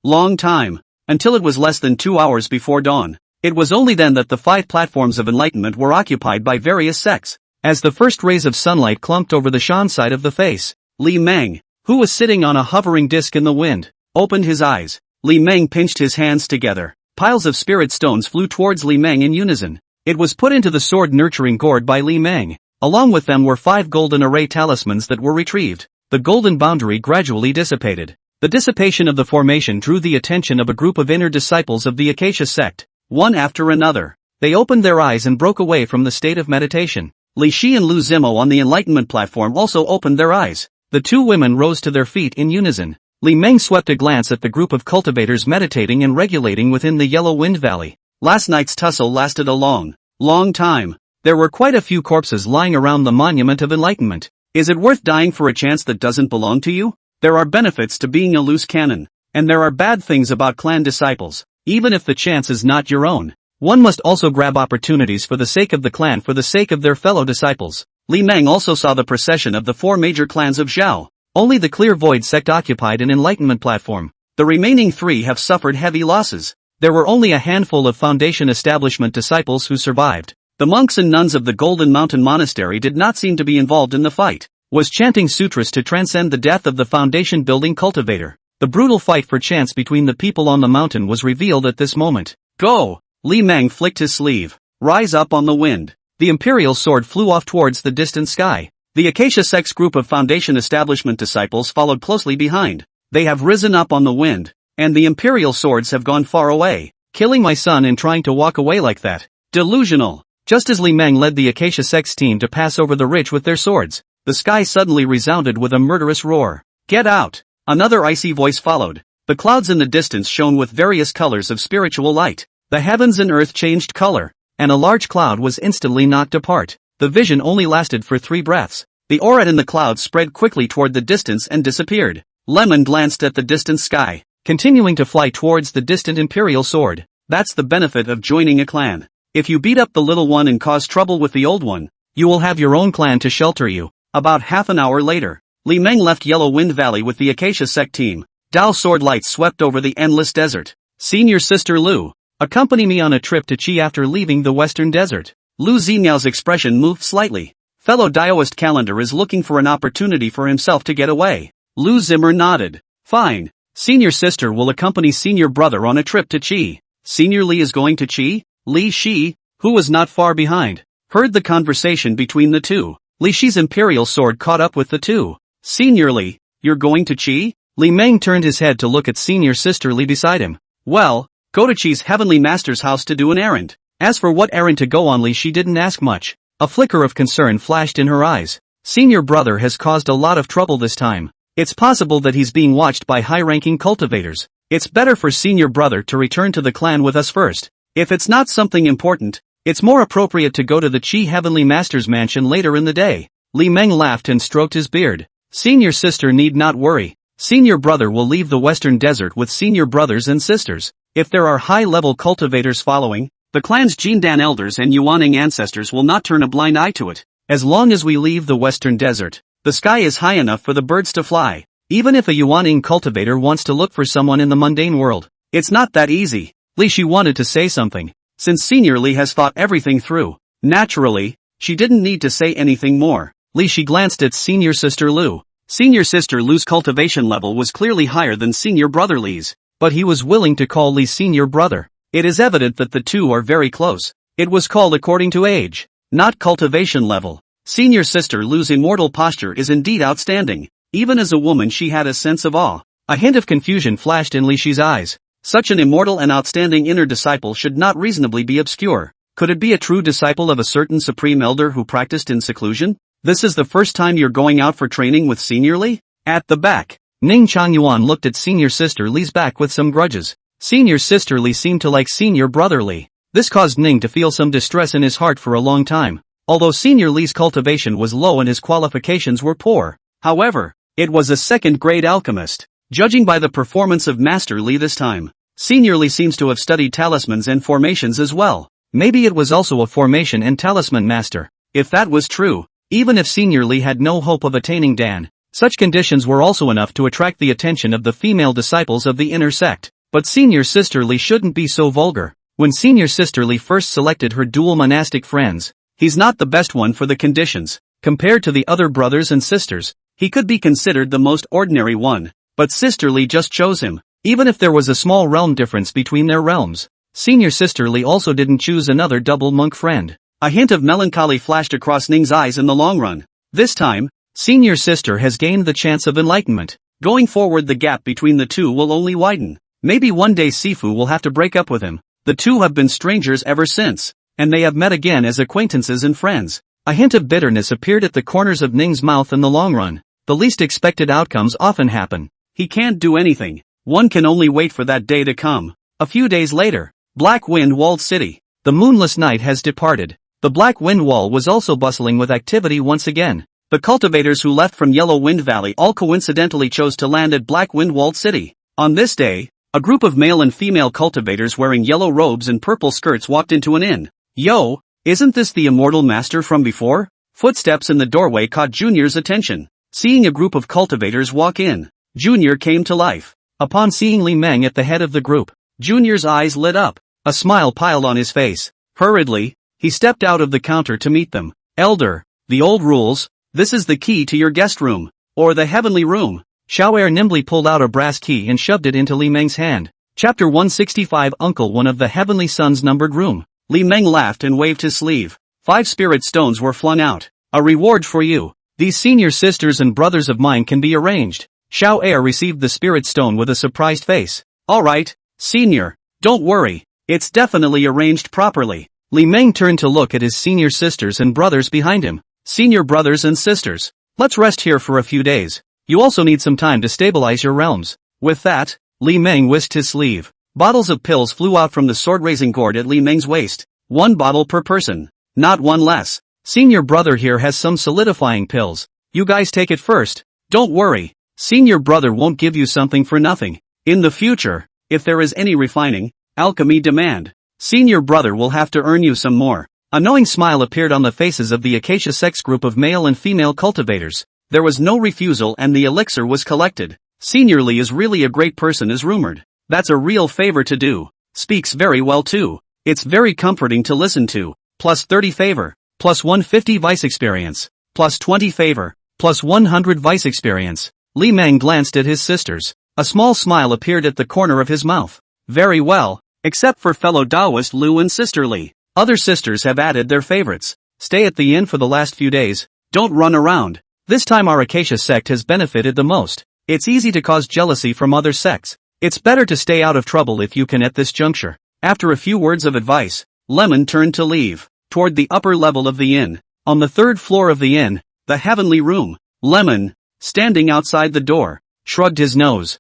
long time, until it was less than 2 hours before dawn. It was only then that the 5 platforms of enlightenment were occupied by various sects. As the first rays of sunlight clumped over the Shan side of the face, Li Meng, who was sitting on a hovering disc in the wind, opened his eyes. Li Meng pinched his hands together. Piles of spirit stones flew towards Li Meng in unison. It was put into the sword-nurturing gourd by Li Meng. Along with them were 5 golden array talismans that were retrieved. The golden boundary gradually dissipated. The dissipation of the formation drew the attention of a group of inner disciples of the Acacia sect. One after another, they opened their eyes and broke away from the state of meditation. Li Shi and Lu Zimo on the enlightenment platform also opened their eyes. The 2 women rose to their feet in unison. Li Meng swept a glance at the group of cultivators meditating and regulating within the Yellow Wind Valley. Last night's tussle lasted a long time. There were quite a few corpses lying around the Monument of Enlightenment. Is it worth dying for a chance that doesn't belong to you? There are benefits to being a loose cannon, and there are bad things about clan disciples. Even if the chance is not your own, one must also grab opportunities for the sake of the clan, for the sake of their fellow disciples. Li Meng also saw the procession of the 4 major clans of Zhao. Only the Clear Void sect occupied an enlightenment platform. The remaining 3 have suffered heavy losses. There were only a handful of Foundation establishment disciples who survived. The monks and nuns of the Golden Mountain Monastery did not seem to be involved in the fight, was chanting sutras to transcend the death of the Foundation building cultivator. The brutal fight for chance between the people on the mountain was revealed at this moment. Go! Li Meng flicked his sleeve. Rise up on the wind. The Imperial sword flew off towards the distant sky. The Acacia sect's group of Foundation establishment disciples followed closely behind. They have risen up on the wind, and the Imperial swords have gone far away. Killing my son and trying to walk away like that. Delusional. Just as Li Meng led the Acacia sect's team to pass over the ridge with their swords, the sky suddenly resounded with a murderous roar. Get out! Another icy voice followed. The clouds in the distance shone with various colors of spiritual light. The heavens and earth changed color, and a large cloud was instantly knocked apart. The vision only lasted for 3 breaths. The aura in the cloud spread quickly toward the distance and disappeared. Lemon glanced at the distant sky, continuing to fly towards the distant Imperial sword. That's the benefit of joining a clan. If you beat up the little one and cause trouble with the old one, you will have your own clan to shelter you. About half an hour later, Li Meng left Yellow Wind Valley with the Acacia sect team. Dao sword lights swept over the endless desert. Senior sister Lu, accompany me on a trip to Qi after leaving the western desert. Lu Zimiao's expression moved slightly. Fellow Daoist calendar is looking for an opportunity for himself to get away. Lu Zimmer nodded. Fine. Senior sister will accompany senior brother on a trip to Qi. Senior Li is going to Qi? Li Shi, who was not far behind, heard the conversation between the 2. Li Shi's imperial sword caught up with the 2. Senior Li, you're going to Qi? Li Meng turned his head to look at senior sister Li beside him. Well, go to Qi's heavenly master's house to do an errand. As for what errand to go on, Li Shi didn't ask much. A flicker of concern flashed in her eyes. Senior brother has caused a lot of trouble this time. It's possible that he's being watched by high-ranking cultivators. It's better for senior brother to return to the clan with us first. If it's not something important, it's more appropriate to go to the Chi Heavenly Master's mansion later in the day. Li Meng laughed and stroked his beard. Senior sister need not worry. Senior brother will leave the western desert with senior brothers and sisters. If there are high-level cultivators following, the clan's Jindan elders and Yuaning ancestors will not turn a blind eye to it. As long as we leave the western desert, the sky is high enough for the birds to fly. Even if a Yuaning cultivator wants to look for someone in the mundane world, it's not that easy. Li Shi wanted to say something, since Senior Li has thought everything through. Naturally, she didn't need to say anything more. Li Shi glanced at senior sister Lu. Senior sister Lu's cultivation level was clearly higher than senior brother Li's, but he was willing to call Li senior brother. It is evident that the two are very close. It was called according to age, not cultivation level. Senior sister Lu's immortal posture is indeed outstanding. Even as a woman she had a sense of awe. A hint of confusion flashed in Li Shi's eyes. Such an immortal and outstanding inner disciple should not reasonably be obscure. Could it be a true disciple of a certain supreme elder who practiced in seclusion? This is the first time you're going out for training with Senior Li? At the back, Ning Changyuan looked at senior sister Li's back with some grudges. Senior sister Li seemed to like senior brother Li. This caused Ning to feel some distress in his heart for a long time. Although senior Li's cultivation was low and his qualifications were poor, however, it was a second-grade alchemist. Judging by the performance of Master Li this time, Senior Li seems to have studied talismans and formations as well. Maybe it was also a formation and talisman master. If that was true, even if Senior Li had no hope of attaining Dan, such conditions were also enough to attract the attention of the female disciples of the inner sect. But senior sister Li shouldn't be so vulgar. When senior sister Li first selected her dual monastic friends, he's not the best one for the conditions. Compared to the other brothers and sisters, he could be considered the most ordinary one. But sister Li just chose him, even if there was a small realm difference between their realms. Senior sister Li also didn't choose another double monk friend. A hint of melancholy flashed across Ning's eyes in the long run. This time, senior sister has gained the chance of enlightenment. Going forward the gap between the two will only widen. Maybe one day Sifu will have to break up with him. The two have been strangers ever since, and they have met again as acquaintances and friends. A hint of bitterness appeared at the corners of Ning's mouth in the long run. The least expected outcomes often happen. He can't do anything. One can only wait for that day to come. A few days later, Black Wind Walled City. The moonless night has departed. The Black Wind Wall was also bustling with activity once again. The cultivators who left from Yellow Wind Valley all coincidentally chose to land at Black Wind Walled City. On this day, a group of male and female cultivators wearing yellow robes and purple skirts walked into an inn. Yo, isn't this the immortal master from before? Footsteps in the doorway caught Junior's attention. Seeing a group of cultivators walk in, Junior came to life. Upon seeing Li Meng at the head of the group, Junior's eyes lit up. A smile piled on his face. Hurriedly, he stepped out of the counter to meet them. Elder, the old rules, this is the key to your guest room, or the heavenly room. Xiao'er nimbly pulled out a brass key and shoved it into Li Meng's hand. Chapter 165 Uncle One of the Heavenly Sun's numbered room. Li Meng laughed and waved his sleeve. 5 spirit stones were flung out. A reward for you. These senior sisters and brothers of mine can be arranged. Xiao'er received the spirit stone with a surprised face. Alright, senior, don't worry, it's definitely arranged properly. Li Meng turned to look at his senior sisters and brothers behind him. Senior brothers and sisters, let's rest here for a few days. You also need some time to stabilize your realms. With that, Li Meng whisked his sleeve. Bottles of pills flew out from the sword-raising gourd at Li Meng's waist. 1 bottle per person, not one less. Senior brother here has some solidifying pills. You guys take it first. Don't worry, senior brother won't give you something for nothing. In the future, if there is any refining, alchemy demand, senior brother will have to earn you some more. A knowing smile appeared on the faces of the Acacia Sect's group of male and female cultivators. There was no refusal and the elixir was collected. Senior Li is really a great person as rumored. That's a real favor to do. Speaks very well too. It's very comforting to listen to. Plus 30 favor. Plus 150 vice experience. Plus 20 favor. Plus 100 vice experience. Li Meng glanced at his sisters. A small smile appeared at the corner of his mouth. Very well, except for fellow Taoist Lu and sister Li. Other sisters have added their favorites. Stay at the inn for the last few days. Don't run around. This time our Acacia sect has benefited the most. It's easy to cause jealousy from other sects. It's better to stay out of trouble if you can at this juncture. After a few words of advice, Lemon turned to leave. Toward the upper level of the inn. On the 3rd floor of the inn, the heavenly room. Lemon, standing outside the door, shrugged his nose.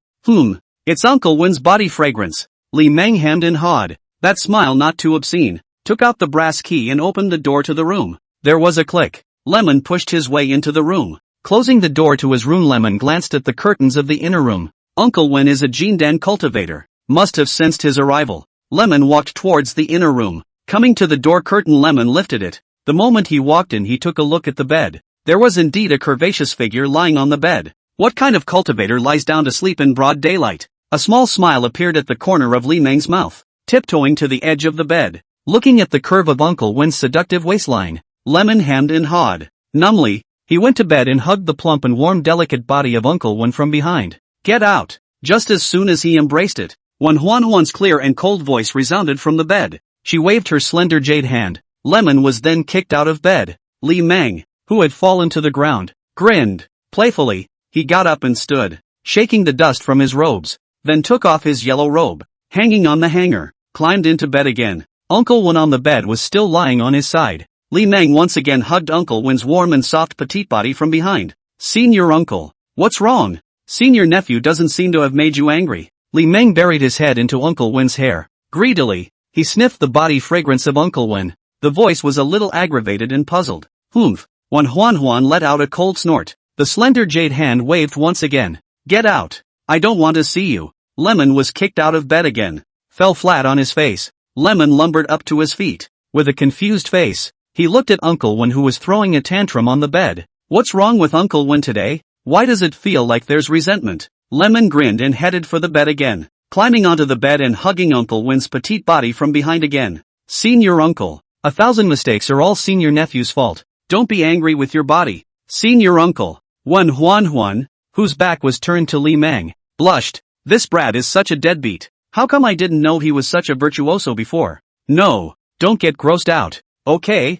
It's Uncle Wen's body fragrance. Li Meng hemmed and hawed. That smile not too obscene. Took out the brass key and opened the door to the room. There was a click. Lemon pushed his way into the room. Closing the door to his room, Lemon glanced at the curtains of the inner room. Uncle Wen is a Jindan cultivator. Must have sensed his arrival. Lemon walked towards the inner room. Coming to the door curtain, Lemon lifted it. The moment he walked in, he took a look at the bed. There was indeed a curvaceous figure lying on the bed. What kind of cultivator lies down to sleep in broad daylight? A small smile appeared at the corner of Li Meng's mouth. Tiptoeing to the edge of the bed, looking at the curve of Uncle Wen's seductive waistline, Lemon hemmed and hawed. Numbly, he went to bed and hugged the plump and warm delicate body of Uncle Wen from behind. Get out! Just as soon as he embraced it, Huan's clear and cold voice resounded from the bed. She waved her slender jade hand. Lemon was then kicked out of bed. Li Meng, who had fallen to the ground, grinned. Playfully, he got up and stood, shaking the dust from his robes, then took off his yellow robe, hanging on the hanger, climbed into bed again. Uncle Wen on the bed was still lying on his side. Li Meng once again hugged Uncle Wen's warm and soft petite body from behind. Senior uncle, what's wrong? Senior nephew doesn't seem to have made you angry. Li Meng buried his head into Uncle Wen's hair. Greedily, he sniffed the body fragrance of Uncle Wen. The voice was a little aggravated and puzzled. Humph. Huan let out a cold snort. The slender jade hand waved once again. Get out. I don't want to see you. Lemon was kicked out of bed again. Fell flat on his face. Lemon lumbered up to his feet. With a confused face, he looked at Uncle Wen, who was throwing a tantrum on the bed. What's wrong with Uncle Wen today? Why does it feel like there's resentment? Lemon grinned and headed for the bed again, climbing onto the bed and hugging Uncle Wen's petite body from behind again. Senior uncle, 1,000 mistakes are all senior nephew's fault. Don't be angry with your body. Senior uncle, Huan, whose back was turned to Li Meng, blushed. This brat is such a deadbeat. How come I didn't know he was such a virtuoso before? No, don't get grossed out. Okay,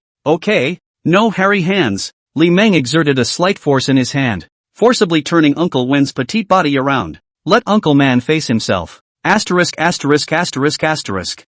no hairy hands. Li Meng exerted a slight force in his hand, forcibly turning Uncle Wen's petite body around. Let Uncle Man face himself. Asterisk.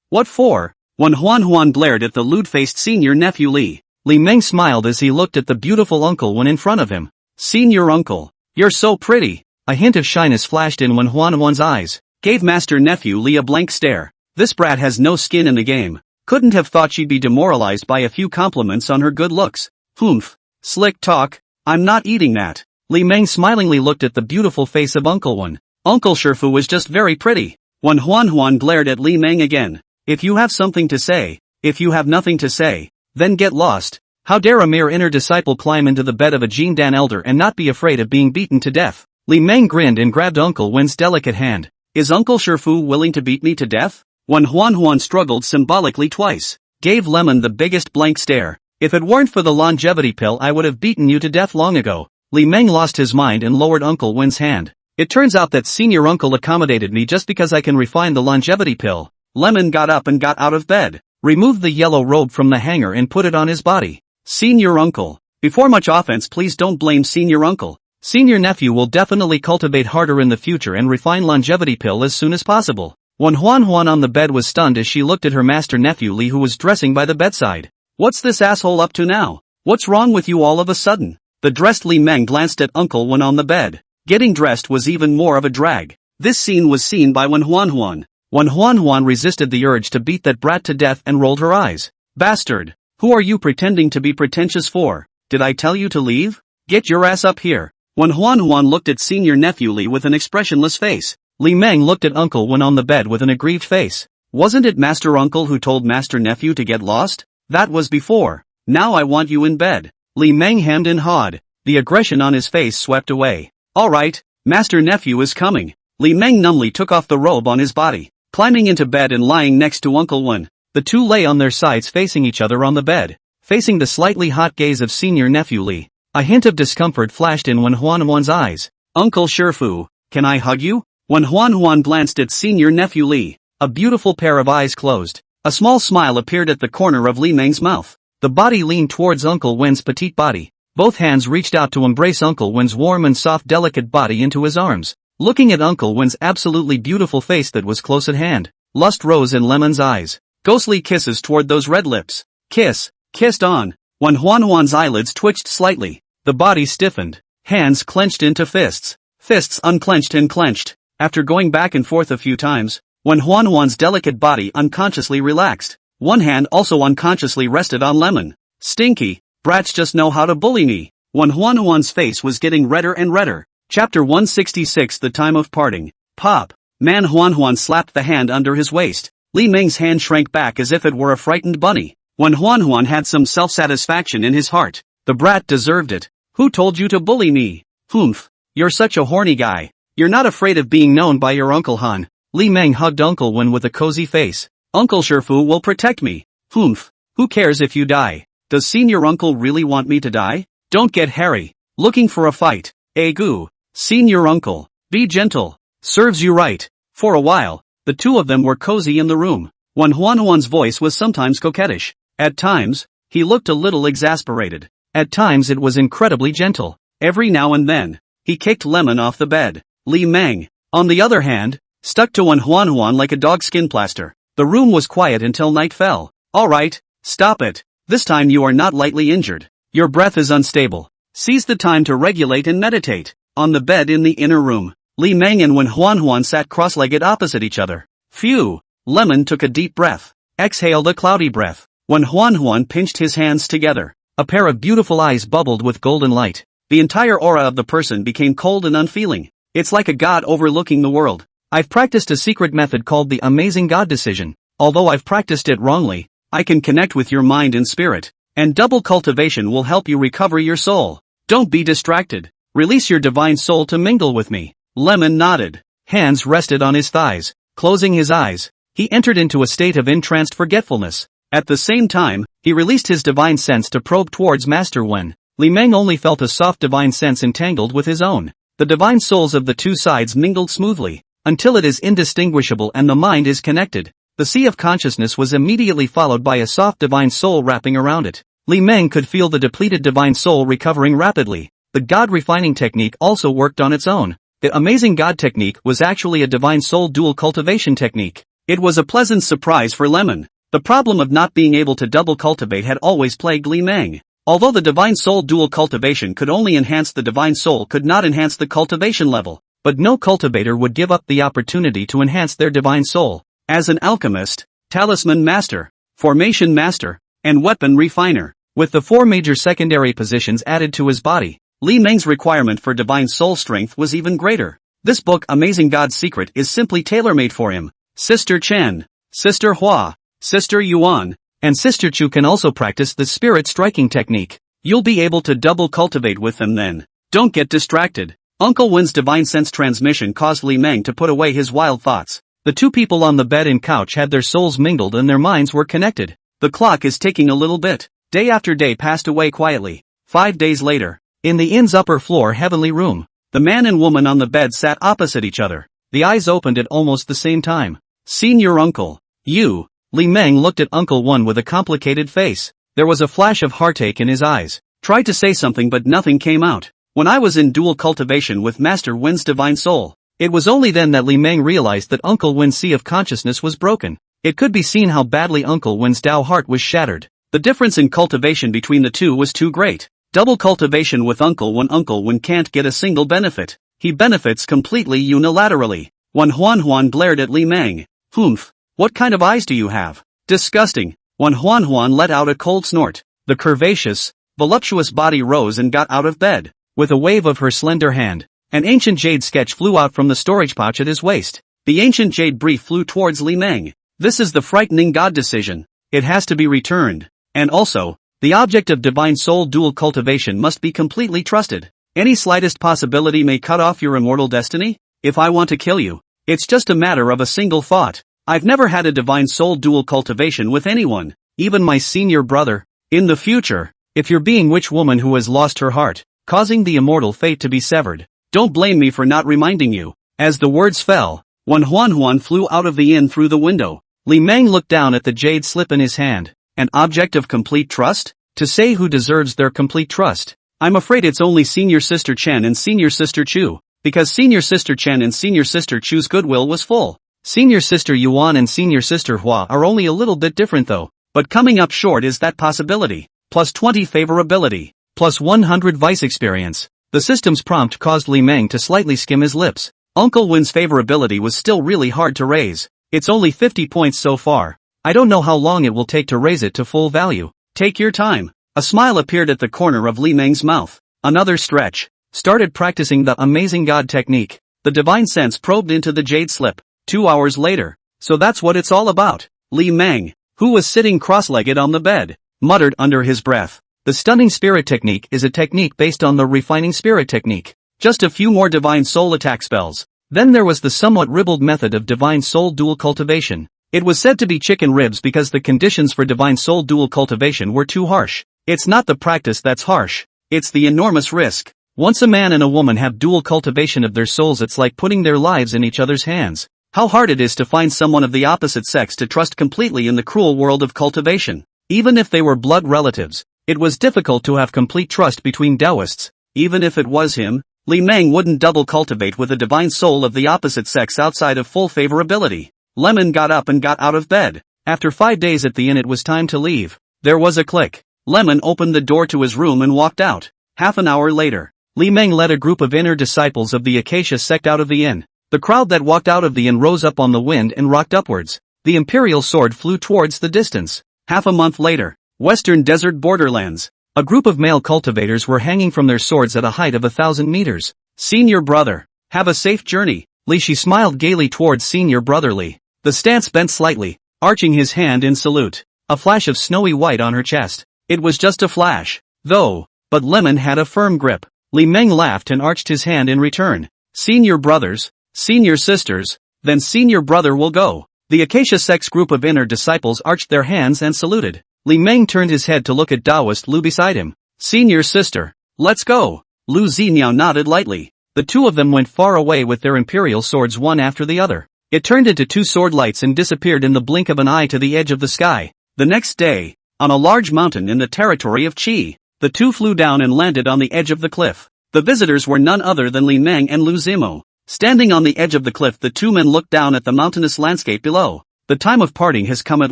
What for? When Huan glared at the lewd-faced senior nephew Li Meng smiled as he looked at the beautiful Uncle Wen in front of him. Senior uncle, you're so pretty. A hint of shyness flashed in Huan's eyes, gave master nephew Li a blank stare. This brat has no skin in the game. Couldn't have thought she'd be demoralized by a few compliments on her good looks. Humph. Slick talk. I'm not eating that. Li Meng smilingly looked at the beautiful face of Uncle Wen. Uncle Shifu was just very pretty. When Huan glared at Li Meng again. If you have something to say, if you have nothing to say, then get lost. How dare a mere inner disciple climb into the bed of a Jindan elder and not be afraid of being beaten to death? Li Meng grinned and grabbed Uncle Wen's delicate hand. Is Uncle Shifu willing to beat me to death? When Huan struggled symbolically twice, gave Lemon the biggest blank stare. If it weren't for the longevity pill, I would have beaten you to death long ago. Li Meng lost his mind and lowered Uncle Wen's hand. It turns out that senior uncle accommodated me just because I can refine the longevity pill. Lemon got up and got out of bed, removed the yellow robe from the hanger and put it on his body. Senior uncle, before much offense, please don't blame senior uncle. Senior nephew will definitely cultivate harder in the future and refine longevity pill as soon as possible. When Huan on the bed was stunned as she looked at her master nephew Li, who was dressing by the bedside. What's this asshole up to now? What's wrong with you all of a sudden? The dressed Li Meng glanced at Uncle Wen on the bed. Getting dressed was even more of a drag. This scene was seen by Huan. When Huan resisted the urge to beat that brat to death and rolled her eyes. Bastard! Who are you pretending to be pretentious for? Did I tell you to leave? Get your ass up here. When Huan looked at senior nephew Li with an expressionless face, Li Meng looked at Uncle Wen on the bed with an aggrieved face. Wasn't it master uncle who told master nephew to get lost? That was before. Now I want you in bed. Li Meng hemmed and hawed. The aggression on his face swept away. Alright, master nephew is coming. Li Meng numbly took off the robe on his body, climbing into bed and lying next to Uncle Wen. The two lay on their sides facing each other on the bed, facing the slightly hot gaze of senior nephew Li. A hint of discomfort flashed in Huan's eyes. Uncle Shifu, can I hug you? When Huan glanced at senior nephew Li, a beautiful pair of eyes closed. A small smile appeared at the corner of Li Meng's mouth. The body leaned towards Uncle Wen's petite body. Both hands reached out to embrace Uncle Wen's warm and soft delicate body into his arms. Looking at Uncle Wen's absolutely beautiful face that was close at hand, lust rose in Lemon's eyes. Ghostly kisses toward those red lips. Kissed on. When Huan's eyelids twitched slightly, the body stiffened. Hands clenched into fists. Fists unclenched and clenched. After going back and forth a few times, when Hehuan's delicate body unconsciously relaxed, one hand also unconsciously rested on Lemon. Stinky, brats just know how to bully me. When Hehuan's face was getting redder and redder. Chapter 166 The Time of Parting. Pop. Hehuan slapped the hand under his waist. Li Meng's hand shrank back as if it were a frightened bunny. When Hehuan had some self-satisfaction in his heart. The brat deserved it. Who told you to bully me? Humph. You're such a horny guy. You're not afraid of being known by your Uncle Han. Li Meng hugged Uncle Wen with a cozy face. Uncle Shifu will protect me. Humph. Who cares if you die? Does senior uncle really want me to die? Don't get hairy. Looking for a fight. Goo. Senior uncle. Be gentle. Serves you right. For a while, the two of them were cozy in the room. When Hehuan's voice was sometimes coquettish. At times, he looked a little exasperated. At times it was incredibly gentle. Every now and then, he kicked Lemon off the bed. Li Meng, on the other hand, stuck to Hehuan like a dogskin plaster. The room was quiet until night fell. Alright, stop it. This time you are not lightly injured. Your breath is unstable. Seize the time to regulate and meditate. On the bed in the inner room, Li Meng and Hehuan sat cross-legged opposite each other. Phew! Lemon took a deep breath. Exhaled a cloudy breath. When Hehuan pinched his hands together, a pair of beautiful eyes bubbled with golden light. The entire aura of the person became cold and unfeeling. It's like a god overlooking the world. I've practiced a secret method called the Amazing God Decision. Although I've practiced it wrongly, I can connect with your mind and spirit. And double cultivation will help you recover your soul. Don't be distracted. Release your divine soul to mingle with me. Lemon nodded. Hands rested on his thighs. Closing his eyes, he entered into a state of entranced forgetfulness. At the same time, he released his divine sense to probe towards Master Wen. Li Meng only felt a soft divine sense entangled with his own. The divine souls of the two sides mingled smoothly, until it is indistinguishable and the mind is connected. The sea of consciousness was immediately followed by a soft divine soul wrapping around it. Li Meng could feel the depleted divine soul recovering rapidly. The God refining technique also worked on its own. The Amazing God technique was actually a divine soul dual cultivation technique. It was a pleasant surprise for Lemon. The problem of not being able to double cultivate had always plagued Li Meng. Although the divine soul dual cultivation could only enhance the divine soul could not enhance the cultivation level, but no cultivator would give up the opportunity to enhance their divine soul. As an alchemist, talisman master, formation master, and weapon refiner, with the four major secondary positions added to his body, Li Meng's requirement for divine soul strength was even greater. This book Amazing God's Secret is simply tailor-made for him. Sister Chen, Sister Hua, Sister Yuan, and Sister Chu can also practice the spirit striking technique. You'll be able to double cultivate with them then. Don't get distracted. Uncle Wen's divine sense transmission caused Li Meng to put away his wild thoughts. The two people on the bed and couch had their souls mingled and their minds were connected. The clock is ticking a little bit. Day after day passed away quietly. 5 days later, in the inn's upper floor heavenly room, the man and woman on the bed sat opposite each other. The eyes opened at almost the same time. Senior uncle, you. Li Meng looked at Uncle Wen with a complicated face. There was a flash of heartache in his eyes. Tried to say something but nothing came out. When I was in dual cultivation with Master Wen's divine soul, it was only then that Li Meng realized that Uncle Wen's sea of consciousness was broken. It could be seen how badly Uncle Wen's Tao heart was shattered. The difference in cultivation between the two was too great. Double cultivation with Uncle Wen can't get a single benefit. He benefits completely unilaterally. When Hehuan glared at Li Meng. Humph. What kind of eyes do you have? Disgusting. When Hehuan let out a cold snort, the curvaceous, voluptuous body rose and got out of bed. With a wave of her slender hand, an ancient jade sketch flew out from the storage pouch at his waist. The ancient jade brief flew towards Li Meng. This is the frightening God decision. It has to be returned. And also, the object of divine soul dual cultivation must be completely trusted. Any slightest possibility may cut off your immortal destiny. If I want to kill you, it's just a matter of a single thought. I've never had a divine soul dual cultivation with anyone, even my senior brother. In the future, if you're being witch woman who has lost her heart, causing the immortal fate to be severed, don't blame me for not reminding you. As the words fell, when Hehuan flew out of the inn through the window, Li Meng looked down at the jade slip in his hand. An object of complete trust? To say who deserves their complete trust, I'm afraid it's only Senior Sister Chen and Senior Sister Chu, because Senior Sister Chen and Senior Sister Chu's goodwill was full. Senior Sister Yuan and Senior Sister Hua are only a little bit different though, but coming up short is that possibility. Plus 20 favorability, plus 100 vice experience. The system's prompt caused Li Meng to slightly skim his lips. Uncle Win's favorability was still really hard to raise. It's only 50 points so far. I don't know how long it will take to raise it to full value. Take your time. A smile appeared at the corner of Li Meng's mouth. Another stretch. Started practicing the amazing God technique. The divine sense probed into the jade slip. 2 hours later. So that's what it's all about. Li Meng, who was sitting cross-legged on the bed, muttered under his breath. The stunning spirit technique is a technique based on the refining spirit technique. Just a few more divine soul attack spells. Then there was the somewhat ribald method of divine soul dual cultivation. It was said to be chicken ribs because the conditions for divine soul dual cultivation were too harsh. It's not the practice that's harsh. It's the enormous risk. Once a man and a woman have dual cultivation of their souls, it's like putting their lives in each other's hands. How hard it is to find someone of the opposite sex to trust completely in the cruel world of cultivation. Even if they were blood relatives, it was difficult to have complete trust between Taoists. Even if it was him, Li Meng wouldn't double cultivate with a divine soul of the opposite sex outside of full favorability. Lemon got up and got out of bed. After 5 days at the inn, it was time to leave. There was a click. Lemon opened the door to his room and walked out. Half an hour later, Li Meng led a group of inner disciples of the Acacia sect out of the inn. The crowd that walked out of the inn rose up on the wind and rocked upwards. The imperial sword flew towards the distance. Half a month later, Western Desert Borderlands. A group of male cultivators were hanging from their swords at a height of 1,000 meters. Senior brother, have a safe journey. Li Shi smiled gaily towards senior brother Li. The stance bent slightly, arching his hand in salute. A flash of snowy white on her chest. It was just a flash, though, but Lemon had a firm grip. Li Meng laughed and arched his hand in return. Senior brothers, senior sisters, then senior brother will go. The Acacia sect's group of inner disciples arched their hands and saluted. Li Meng turned his head to look at Taoist Lu beside him. Senior sister, let's go. Lu Ziniao nodded lightly. The two of them went far away with their imperial swords one after the other. It turned into two sword lights and disappeared in the blink of an eye to the edge of the sky. The next day, on a large mountain in the territory of Qi, the two flew down and landed on the edge of the cliff. The visitors were none other than Li Meng and Lu Zimo. Standing on the edge of the cliff, the two men looked down at the mountainous landscape below. The time of parting has come at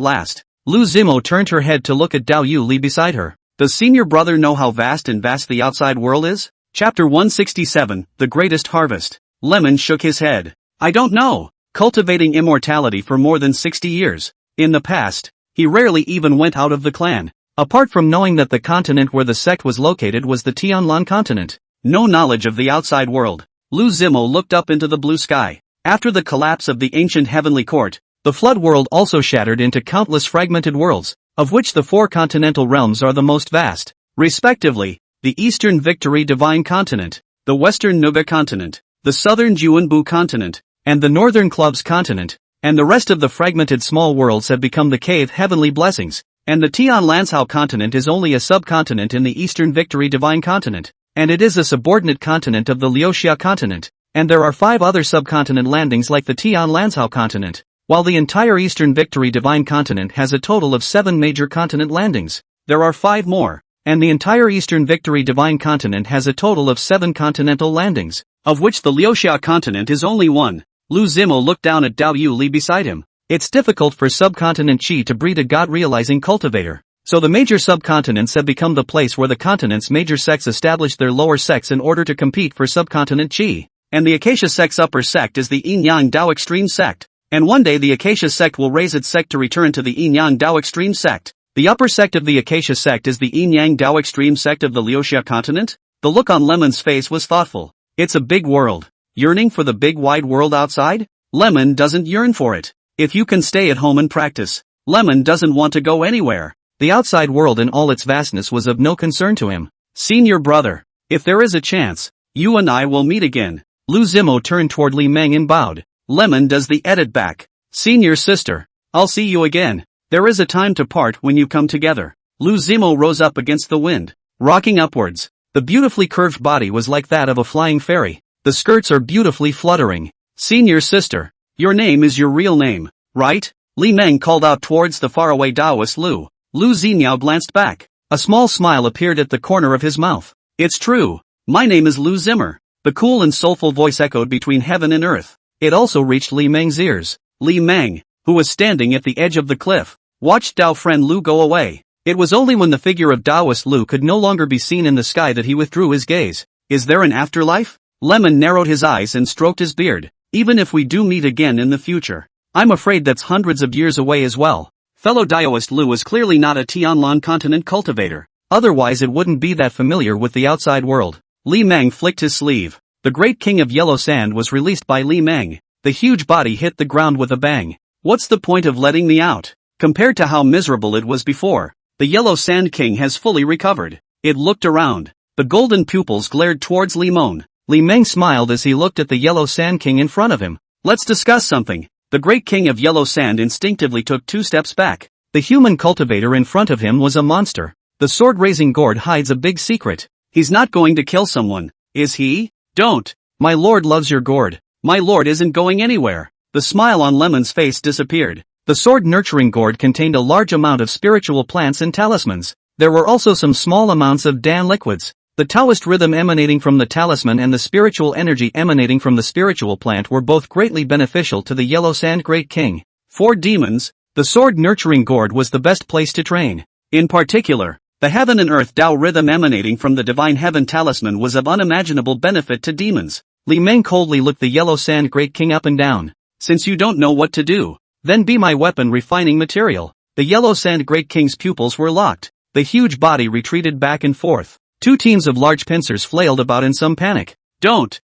last. Lu Zimo turned her head to look at Dao Yu Li beside her. Does senior brother know how vast the outside world is? Chapter 167, The Greatest Harvest. Lemon shook his head. I don't know. Cultivating immortality for more than 60 years. In the past, he rarely even went out of the clan. Apart from knowing that the continent where the sect was located was the Tianlan continent. No knowledge of the outside world. Lu Zimo looked up into the blue sky. After the collapse of the ancient heavenly court, the flood world also shattered into countless fragmented worlds, of which the 4 continental realms are the most vast, respectively, the Eastern Victory Divine Continent, the Western Nuba Continent, the Southern Juanbu Continent, and the Northern Clubs Continent, and the rest of the fragmented small worlds have become the Cave Heavenly Blessings, and the Tian Lanzhao Continent is only a subcontinent in the Eastern Victory Divine Continent, and it is a subordinate continent of the Liuxia Continent, and there are 5 other subcontinent landings like the Tian Lanzhao Continent, while the entire Eastern Victory Divine Continent has a total of 7 major continent landings. There are 5 more, and the entire Eastern Victory Divine Continent has a total of 7 continental landings, of which the Liuxia Continent is only 1. Lu Zimo looked down at Dao Yu Li beside him. It's difficult for subcontinent Qi to breed a God-realizing cultivator, so the major subcontinents have become the place where the continent's major sects establish their lower sects in order to compete for subcontinent Qi. And the Acacia sect's upper sect is the Yin-Yang Dao Extreme sect. And one day the Acacia sect will raise its sect to return to the Yin-Yang Dao Extreme sect. The upper sect of the Acacia sect is the Yin-Yang Dao Extreme sect of the Liuxia continent? The look on Lemon's face was thoughtful. It's a big world. Yearning for the big wide world outside? Lemon doesn't yearn for it. If you can stay at home and practice, Lemon doesn't want to go anywhere. The outside world in all its vastness was of no concern to him. Senior brother, if there is a chance, you and I will meet again. Lu Zimo turned toward Li Meng and bowed. Lemon does the edit back. Senior sister, I'll see you again. There is a time to part when you come together. Lu Zimo rose up against the wind, rocking upwards. The beautifully curved body was like that of a flying fairy. The skirts are beautifully fluttering. Senior sister, your name is your real name, right? Li Meng called out towards the faraway Taoist Lu. Lu Ziniao glanced back. A small smile appeared at the corner of his mouth. It's true. My name is Lu Zimmer. The cool and soulful voice echoed between heaven and earth. It also reached Li Meng's ears. Li Meng, who was standing at the edge of the cliff, watched Dao friend Lu go away. It was only when the figure of Taoist Lu could no longer be seen in the sky that he withdrew his gaze. Is there an afterlife? Lemon narrowed his eyes and stroked his beard. Even if we do meet again in the future, I'm afraid that's hundreds of years away as well. Fellow Daoist Lu is clearly not a Tianlan continent cultivator. Otherwise it wouldn't be that familiar with the outside world. Li Meng flicked his sleeve. The great king of yellow sand was released by Li Meng. The huge body hit the ground with a bang. What's the point of letting me out? Compared to how miserable it was before, the yellow sand king has fully recovered. It looked around. The golden pupils glared towards Li Meng. Li Meng smiled as he looked at the yellow sand king in front of him. Let's discuss something. The great king of yellow sand instinctively took 2 steps back. The human cultivator in front of him was a monster. The sword-raising gourd hides a big secret. He's not going to kill someone, is he? Don't. My lord loves your gourd. My lord isn't going anywhere. The smile on Lemon's face disappeared. The sword-nurturing gourd contained a large amount of spiritual plants and talismans. There were also some small amounts of Dan liquids. The Taoist rhythm emanating from the talisman and the spiritual energy emanating from the spiritual plant were both greatly beneficial to the Yellow Sand Great King. For demons, the sword-nurturing gourd was the best place to train. In particular, the heaven and earth Tao rhythm emanating from the divine heaven talisman was of unimaginable benefit to demons. Li Meng coldly looked the Yellow Sand Great King up and down. Since you don't know what to do, then be my weapon refining material. The Yellow Sand Great King's pupils were locked. The huge body retreated back and forth. 2 teams of large pincers flailed about in some panic. Don't.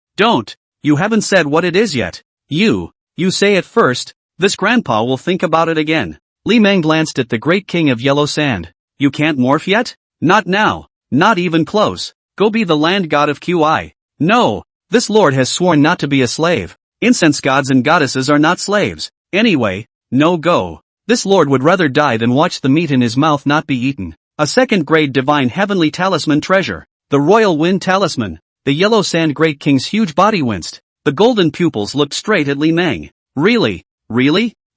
You haven't said what it is yet. You say it first. This grandpa will think about it again. Li Meng glanced at the great king of yellow sand. You can't morph yet? Not now. Not even close. Go be the land god of Qi. No. This lord has sworn not to be a slave. Incense gods and goddesses are not slaves. Anyway, no go. This lord would rather die than watch the meat in his mouth not be eaten. A second-grade divine heavenly talisman treasure. The royal wind talisman. The yellow sand great king's huge body winced. The golden pupils looked straight at Li Meng. Really?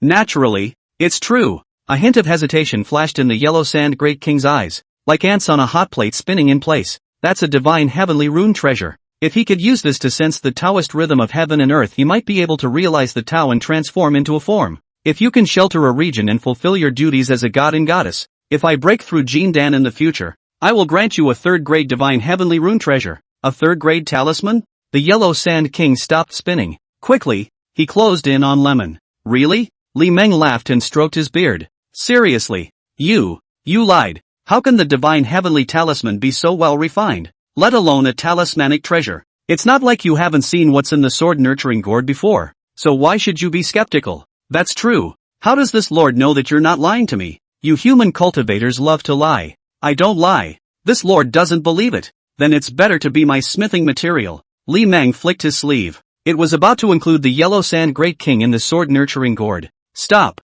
Naturally. It's true. A hint of hesitation flashed in the yellow sand great king's eyes. Like ants on a hot plate spinning in place. That's a divine heavenly rune treasure. If he could use this to sense the Taoist rhythm of heaven and earth, he might be able to realize the Tao and transform into a form. If you can shelter a region and fulfill your duties as a god and goddess, if I break through Jin Dan in the future, I will grant you a 3rd-grade divine heavenly rune treasure. A 3rd-grade talisman? The yellow sand king stopped spinning. Quickly, he closed in on Lemon. Really? Li Meng laughed and stroked his beard. Seriously? You lied. How can the divine heavenly talisman be so well refined? Let alone a talismanic treasure. It's not like you haven't seen what's in the sword-nurturing gourd before. So why should you be skeptical? That's true. How does this lord know that you're not lying to me? You human cultivators love to lie. I don't lie. This lord doesn't believe it. Then it's better to be my smithing material. Li Meng flicked his sleeve. It was about to include the yellow sand great king in the sword-nurturing gourd. Stop.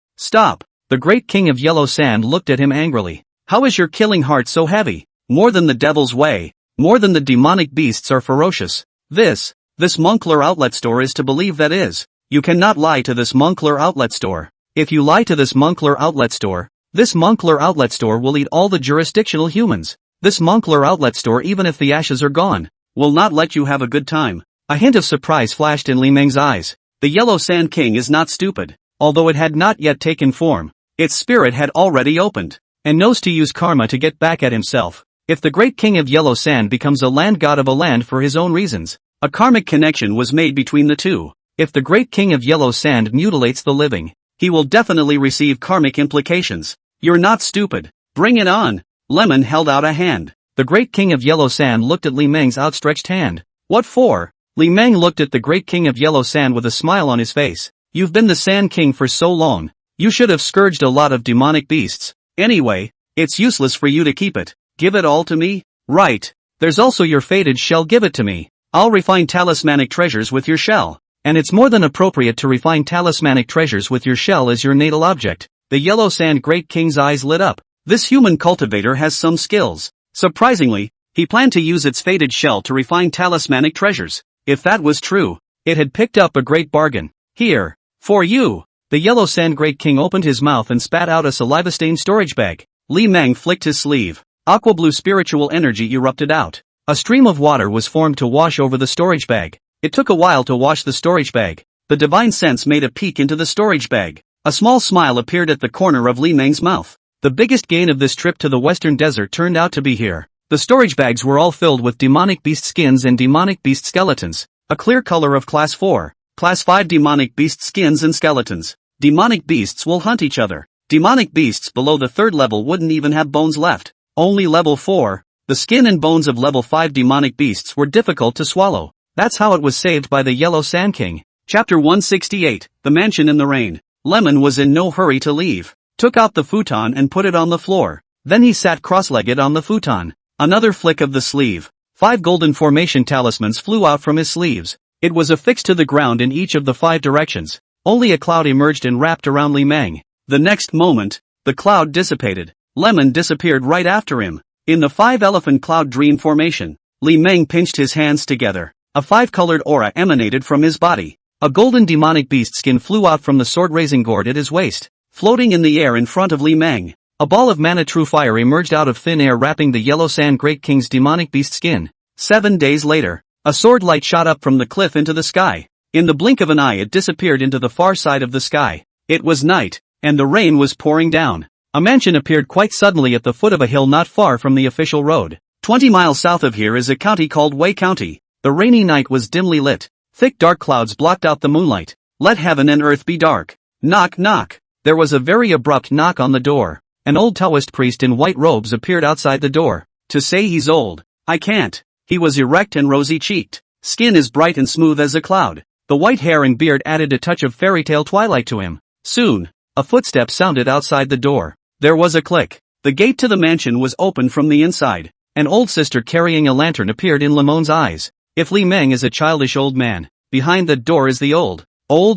The great king of yellow sand looked at him angrily. How is your killing heart so heavy? More than the devil's way. More than the demonic beasts are ferocious. This Moncler outlet store is to believe that is. You cannot lie to this Moncler outlet store. If you lie to this Moncler outlet store, this Moncler outlet store will eat all the jurisdictional humans. This Moncler outlet store, even if the ashes are gone, will not let you have a good time. A hint of surprise flashed in Li Meng's eyes. The Yellow Sand King is not stupid. Although it had not yet taken form, its spirit had already opened, and knows to use karma to get back at himself. If the great king of yellow sand becomes a land god of a land for his own reasons, a karmic connection was made between the two. If the great king of yellow sand mutilates the living, he will definitely receive karmic implications. You're not stupid. Bring it on. Lemon held out a hand. The great king of yellow sand looked at Li Meng's outstretched hand. What for? Li Meng looked at the great king of yellow sand with a smile on his face. You've been the Sand King for so long. You should have scourged a lot of demonic beasts. Anyway, it's useless for you to keep it. Give it all to me? Right. There's also your faded shell. Give it to me. I'll refine talismanic treasures with your shell. And it's more than appropriate to refine talismanic treasures with your shell as your natal object. The yellow sand great king's eyes lit up. This human cultivator has some skills. Surprisingly, he planned to use its faded shell to refine talismanic treasures. If that was true, it had picked up a great bargain. Here. For you. The yellow sand great king opened his mouth and spat out a saliva-stained storage bag. Li Meng flicked his sleeve. Aqua blue spiritual energy erupted out. A stream of water was formed to wash over the storage bag. It took a while to wash the storage bag. The divine sense made a peek into the storage bag. A small smile appeared at the corner of Li Meng's mouth. The biggest gain of this trip to the western desert turned out to be here. The storage bags were all filled with demonic beast skins and demonic beast skeletons. A clear color of Class 4. Class 5 demonic beast skins and skeletons. Demonic beasts will hunt each other. Demonic beasts below the 3rd level wouldn't even have bones left. Only level 4. The skin and bones of level 5 demonic beasts were difficult to swallow. That's how it was saved by the Yellow Sand King. Chapter 168, The Mansion in the Rain. Lemon was in no hurry to leave. Took out the futon and put it on the floor. Then he sat cross-legged on the futon. Another flick of the sleeve. 5 golden formation talismans flew out from his sleeves. It was affixed to the ground in each of the 5 directions. Only a cloud emerged and wrapped around Li Meng. The next moment, the cloud dissipated. Lemon disappeared right after him. In the 5-elephant cloud dream formation, Li Meng pinched his hands together. A 5-colored aura emanated from his body. A golden demonic beast skin flew out from the sword-raising gourd at his waist, floating in the air in front of Li Meng. A ball of mana true fire emerged out of thin air wrapping the Yellow Sand Great King's demonic beast skin. 7 days later, a sword light shot up from the cliff into the sky. In the blink of an eye it disappeared into the far side of the sky. It was night, and the rain was pouring down. A mansion appeared quite suddenly at the foot of a hill not far from the official road. 20 miles south of here is a county called Wei County. The rainy night was dimly lit. Thick dark clouds blocked out the moonlight. Let heaven and earth be dark. Knock knock. There was a very abrupt knock on the door. An old Taoist priest in white robes appeared outside the door. To say he's old, I can't. He was erect and rosy-cheeked. Skin as bright and smooth as a cloud. The white hair and beard added a touch of fairy tale twilight to him. Soon, a footstep sounded outside the door. There was a click. The gate to the mansion was opened from the inside. An old sister carrying a lantern appeared in Lemon's eyes. If Li Meng is a childish old man, behind the door is the old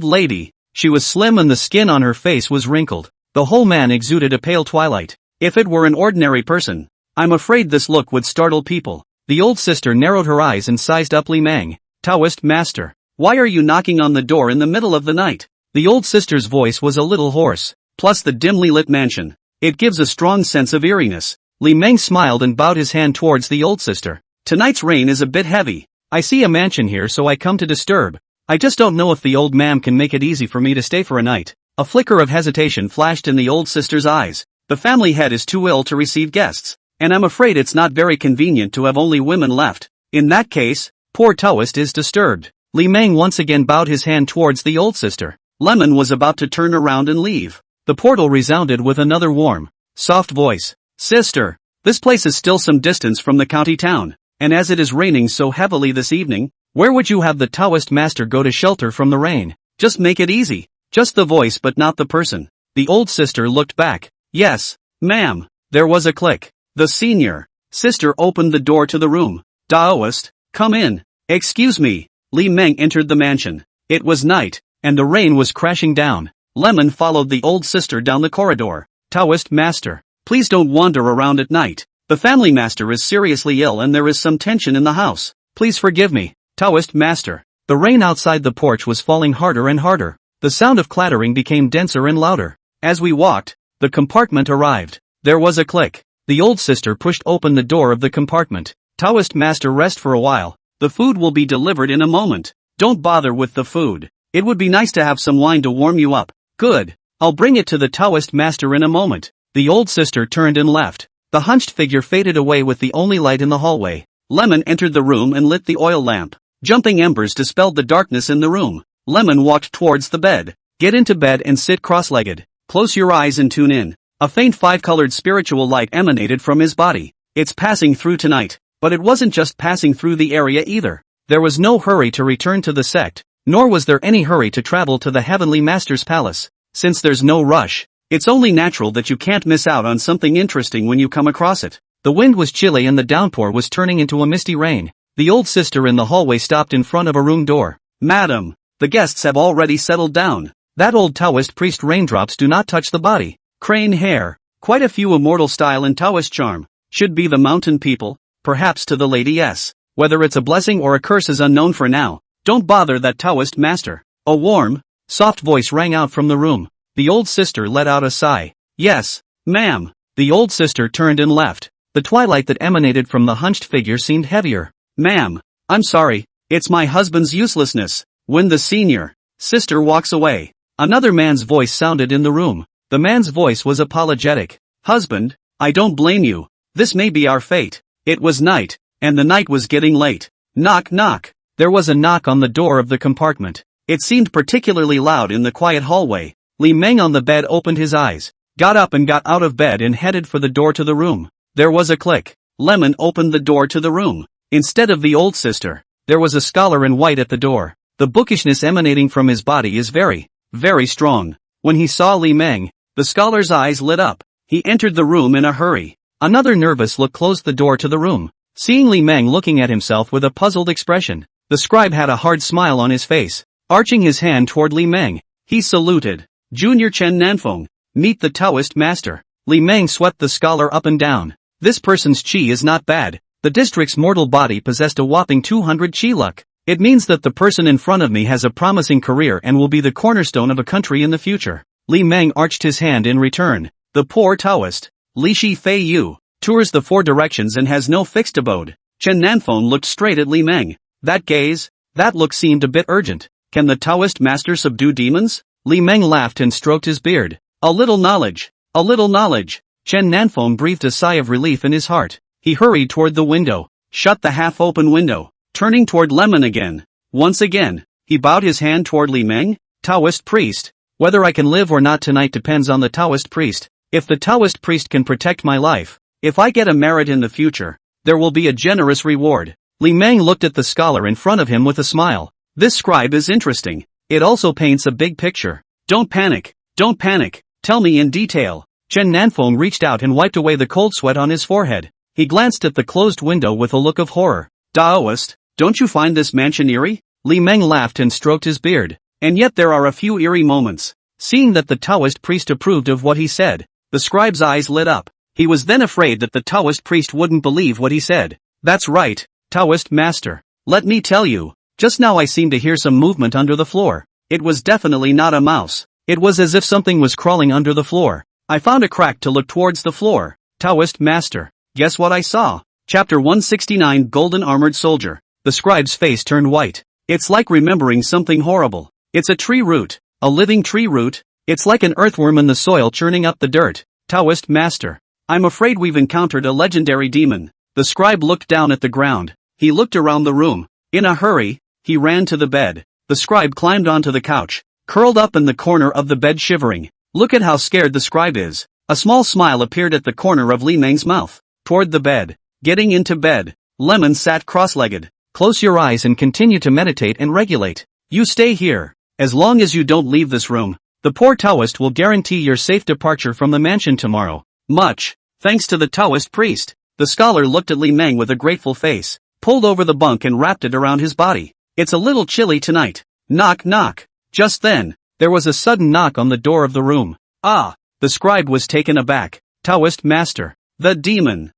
lady. She was slim and the skin on her face was wrinkled. The whole man exuded a pale twilight. If it were an ordinary person, I'm afraid this look would startle people. The old sister narrowed her eyes and sized up Li Meng. Taoist master, why are you knocking on the door in the middle of the night? The old sister's voice was a little hoarse. Plus the dimly lit mansion. It gives a strong sense of eeriness. Li Meng smiled and bowed his hand towards the old sister. Tonight's rain is a bit heavy. I see a mansion here so I come to disturb. I just don't know if the old ma'am can make it easy for me to stay for a night. A flicker of hesitation flashed in the old sister's eyes. The family head is too ill to receive guests, and I'm afraid it's not very convenient to have only women left. In that case, poor Taoist is disturbed. Li Meng once again bowed his hand towards the old sister. Lemon was about to turn around and leave. The portal resounded with another warm, soft voice. Sister, this place is still some distance from the county town, and as it is raining so heavily this evening, where would you have the Taoist master go to shelter from the rain? Just make it easy. Just the voice but not the person. The old sister looked back. Yes, ma'am. There was a click. The senior sister opened the door to the room. Taoist, come in. Excuse me. Li Meng entered the mansion. It was night, and the rain was crashing down. Lemon followed the old sister down the corridor. Taoist master, please don't wander around at night. The family master is seriously ill and there is some tension in the house. Please forgive me. Taoist master. The rain outside the porch was falling harder and harder. The sound of clattering became denser and louder. As we walked, the compartment arrived. There was a click. The old sister pushed open the door of the compartment. Taoist master, rest for a while. The food will be delivered in a moment. Don't bother with the food. It would be nice to have some wine to warm you up. Good. I'll bring it to the Taoist master in a moment. The old sister turned and left. The hunched figure faded away with the only light in the hallway. Lemon entered the room and lit the oil lamp. Jumping embers dispelled the darkness in the room. Lemon walked towards the bed. Get into bed and sit cross-legged. Close your eyes and tune in. A faint 5-colored spiritual light emanated from his body. It's passing through tonight. But it wasn't just passing through the area either. There was no hurry to return to the sect, nor was there any hurry to travel to the Heavenly Master's palace. Since there's no rush, it's only natural that you can't miss out on something interesting when you come across it. The wind was chilly and the downpour was turning into a misty rain. The old sister in the hallway stopped in front of a room door. Madam, the guests have already settled down. That old Taoist priest, raindrops do not touch the body. Crane hair. Quite a few immortal style and Taoist charm. Should be the mountain people. Perhaps to the lady yes. Whether it's a blessing or a curse is unknown for now. Don't bother that Taoist master. A warm, soft voice rang out from the room. The old sister let out a sigh. Yes, ma'am. The old sister turned and left. The twilight that emanated from the hunched figure seemed heavier. Ma'am, I'm sorry. It's my husband's uselessness. When the senior sister walks away, another man's voice sounded in the room. The man's voice was apologetic. Husband, I don't blame you. This may be our fate. It was night, and the night was getting late. Knock knock. There was a knock on the door of the compartment. It seemed particularly loud in the quiet hallway. Li Meng on the bed opened his eyes, got up and got out of bed and headed for the door to the room. There was a click. Lemon opened the door to the room. Instead of the old sister, there was a scholar in white at the door. The bookishness emanating from his body is very, very strong. When he saw Li Meng, the scholar's eyes lit up. He entered the room in a hurry. Another nervous look closed the door to the room. Seeing Li Meng looking at himself with a puzzled expression, the scribe had a hard smile on his face. Arching his hand toward Li Meng, he saluted. Junior Chen Nanfeng, meet the Taoist master. Li Meng swept the scholar up and down. This person's qi is not bad. The district's mortal body possessed a whopping 200 qi luck. It means that the person in front of me has a promising career and will be the cornerstone of a country in the future. Li Meng arched his hand in return. The poor Taoist, Li Shi Fei Yu, tours the 4 directions and has no fixed abode. Chen Nanfeng looked straight at Li Meng. That gaze, that look seemed a bit urgent. Can the Taoist master subdue demons? Li Meng laughed and stroked his beard. A little knowledge. A little knowledge. Chen Nanfeng breathed a sigh of relief in his heart. He hurried toward the window, shut the half-open window, turning toward Lemon again. Once again, he bowed his hand toward Li Meng. Taoist priest. Whether I can live or not tonight depends on the Taoist priest. If the Taoist priest can protect my life, if I get a merit in the future, there will be a generous reward. Li Meng looked at the scholar in front of him with a smile. This scribe is interesting. It also paints a big picture. Don't panic. Don't panic. Tell me in detail. Chen Nanfeng reached out and wiped away the cold sweat on his forehead. He glanced at the closed window with a look of horror. Taoist, don't you find this mansion eerie? Li Meng laughed and stroked his beard. And yet there are a few eerie moments. Seeing that the Taoist priest approved of what he said, the scribe's eyes lit up. He was then afraid that the Taoist priest wouldn't believe what he said. That's right, Taoist master. Let me tell you, just now I seemed to hear some movement under the floor. It was definitely not a mouse. It was as if something was crawling under the floor. I found a crack to look towards the floor. Taoist master, guess what I saw? Chapter 169 Golden Armored Soldier. The scribe's face turned white. It's like remembering something horrible. It's a tree root. A living tree root. It's like an earthworm in the soil churning up the dirt. Taoist master, I'm afraid we've encountered a legendary demon. The scribe looked down at the ground. He looked around the room. In a hurry, he ran to the bed. The scribe climbed onto the couch, curled up in the corner of the bed shivering. Look at how scared the scribe is. A small smile appeared at the corner of Li Meng's mouth. Toward the bed. Getting into bed, Lemon sat cross-legged. Close your eyes and continue to meditate and regulate. You stay here. As long as you don't leave this room, the poor Taoist will guarantee your safe departure from the mansion tomorrow. Much thanks to the Taoist priest. The scholar looked at Li Meng with a grateful face, pulled over the bunk and wrapped it around his body. It's a little chilly tonight. Knock knock. Just then, there was a sudden knock on the door of the room. Ah, the scribe was taken aback. Taoist master, the demon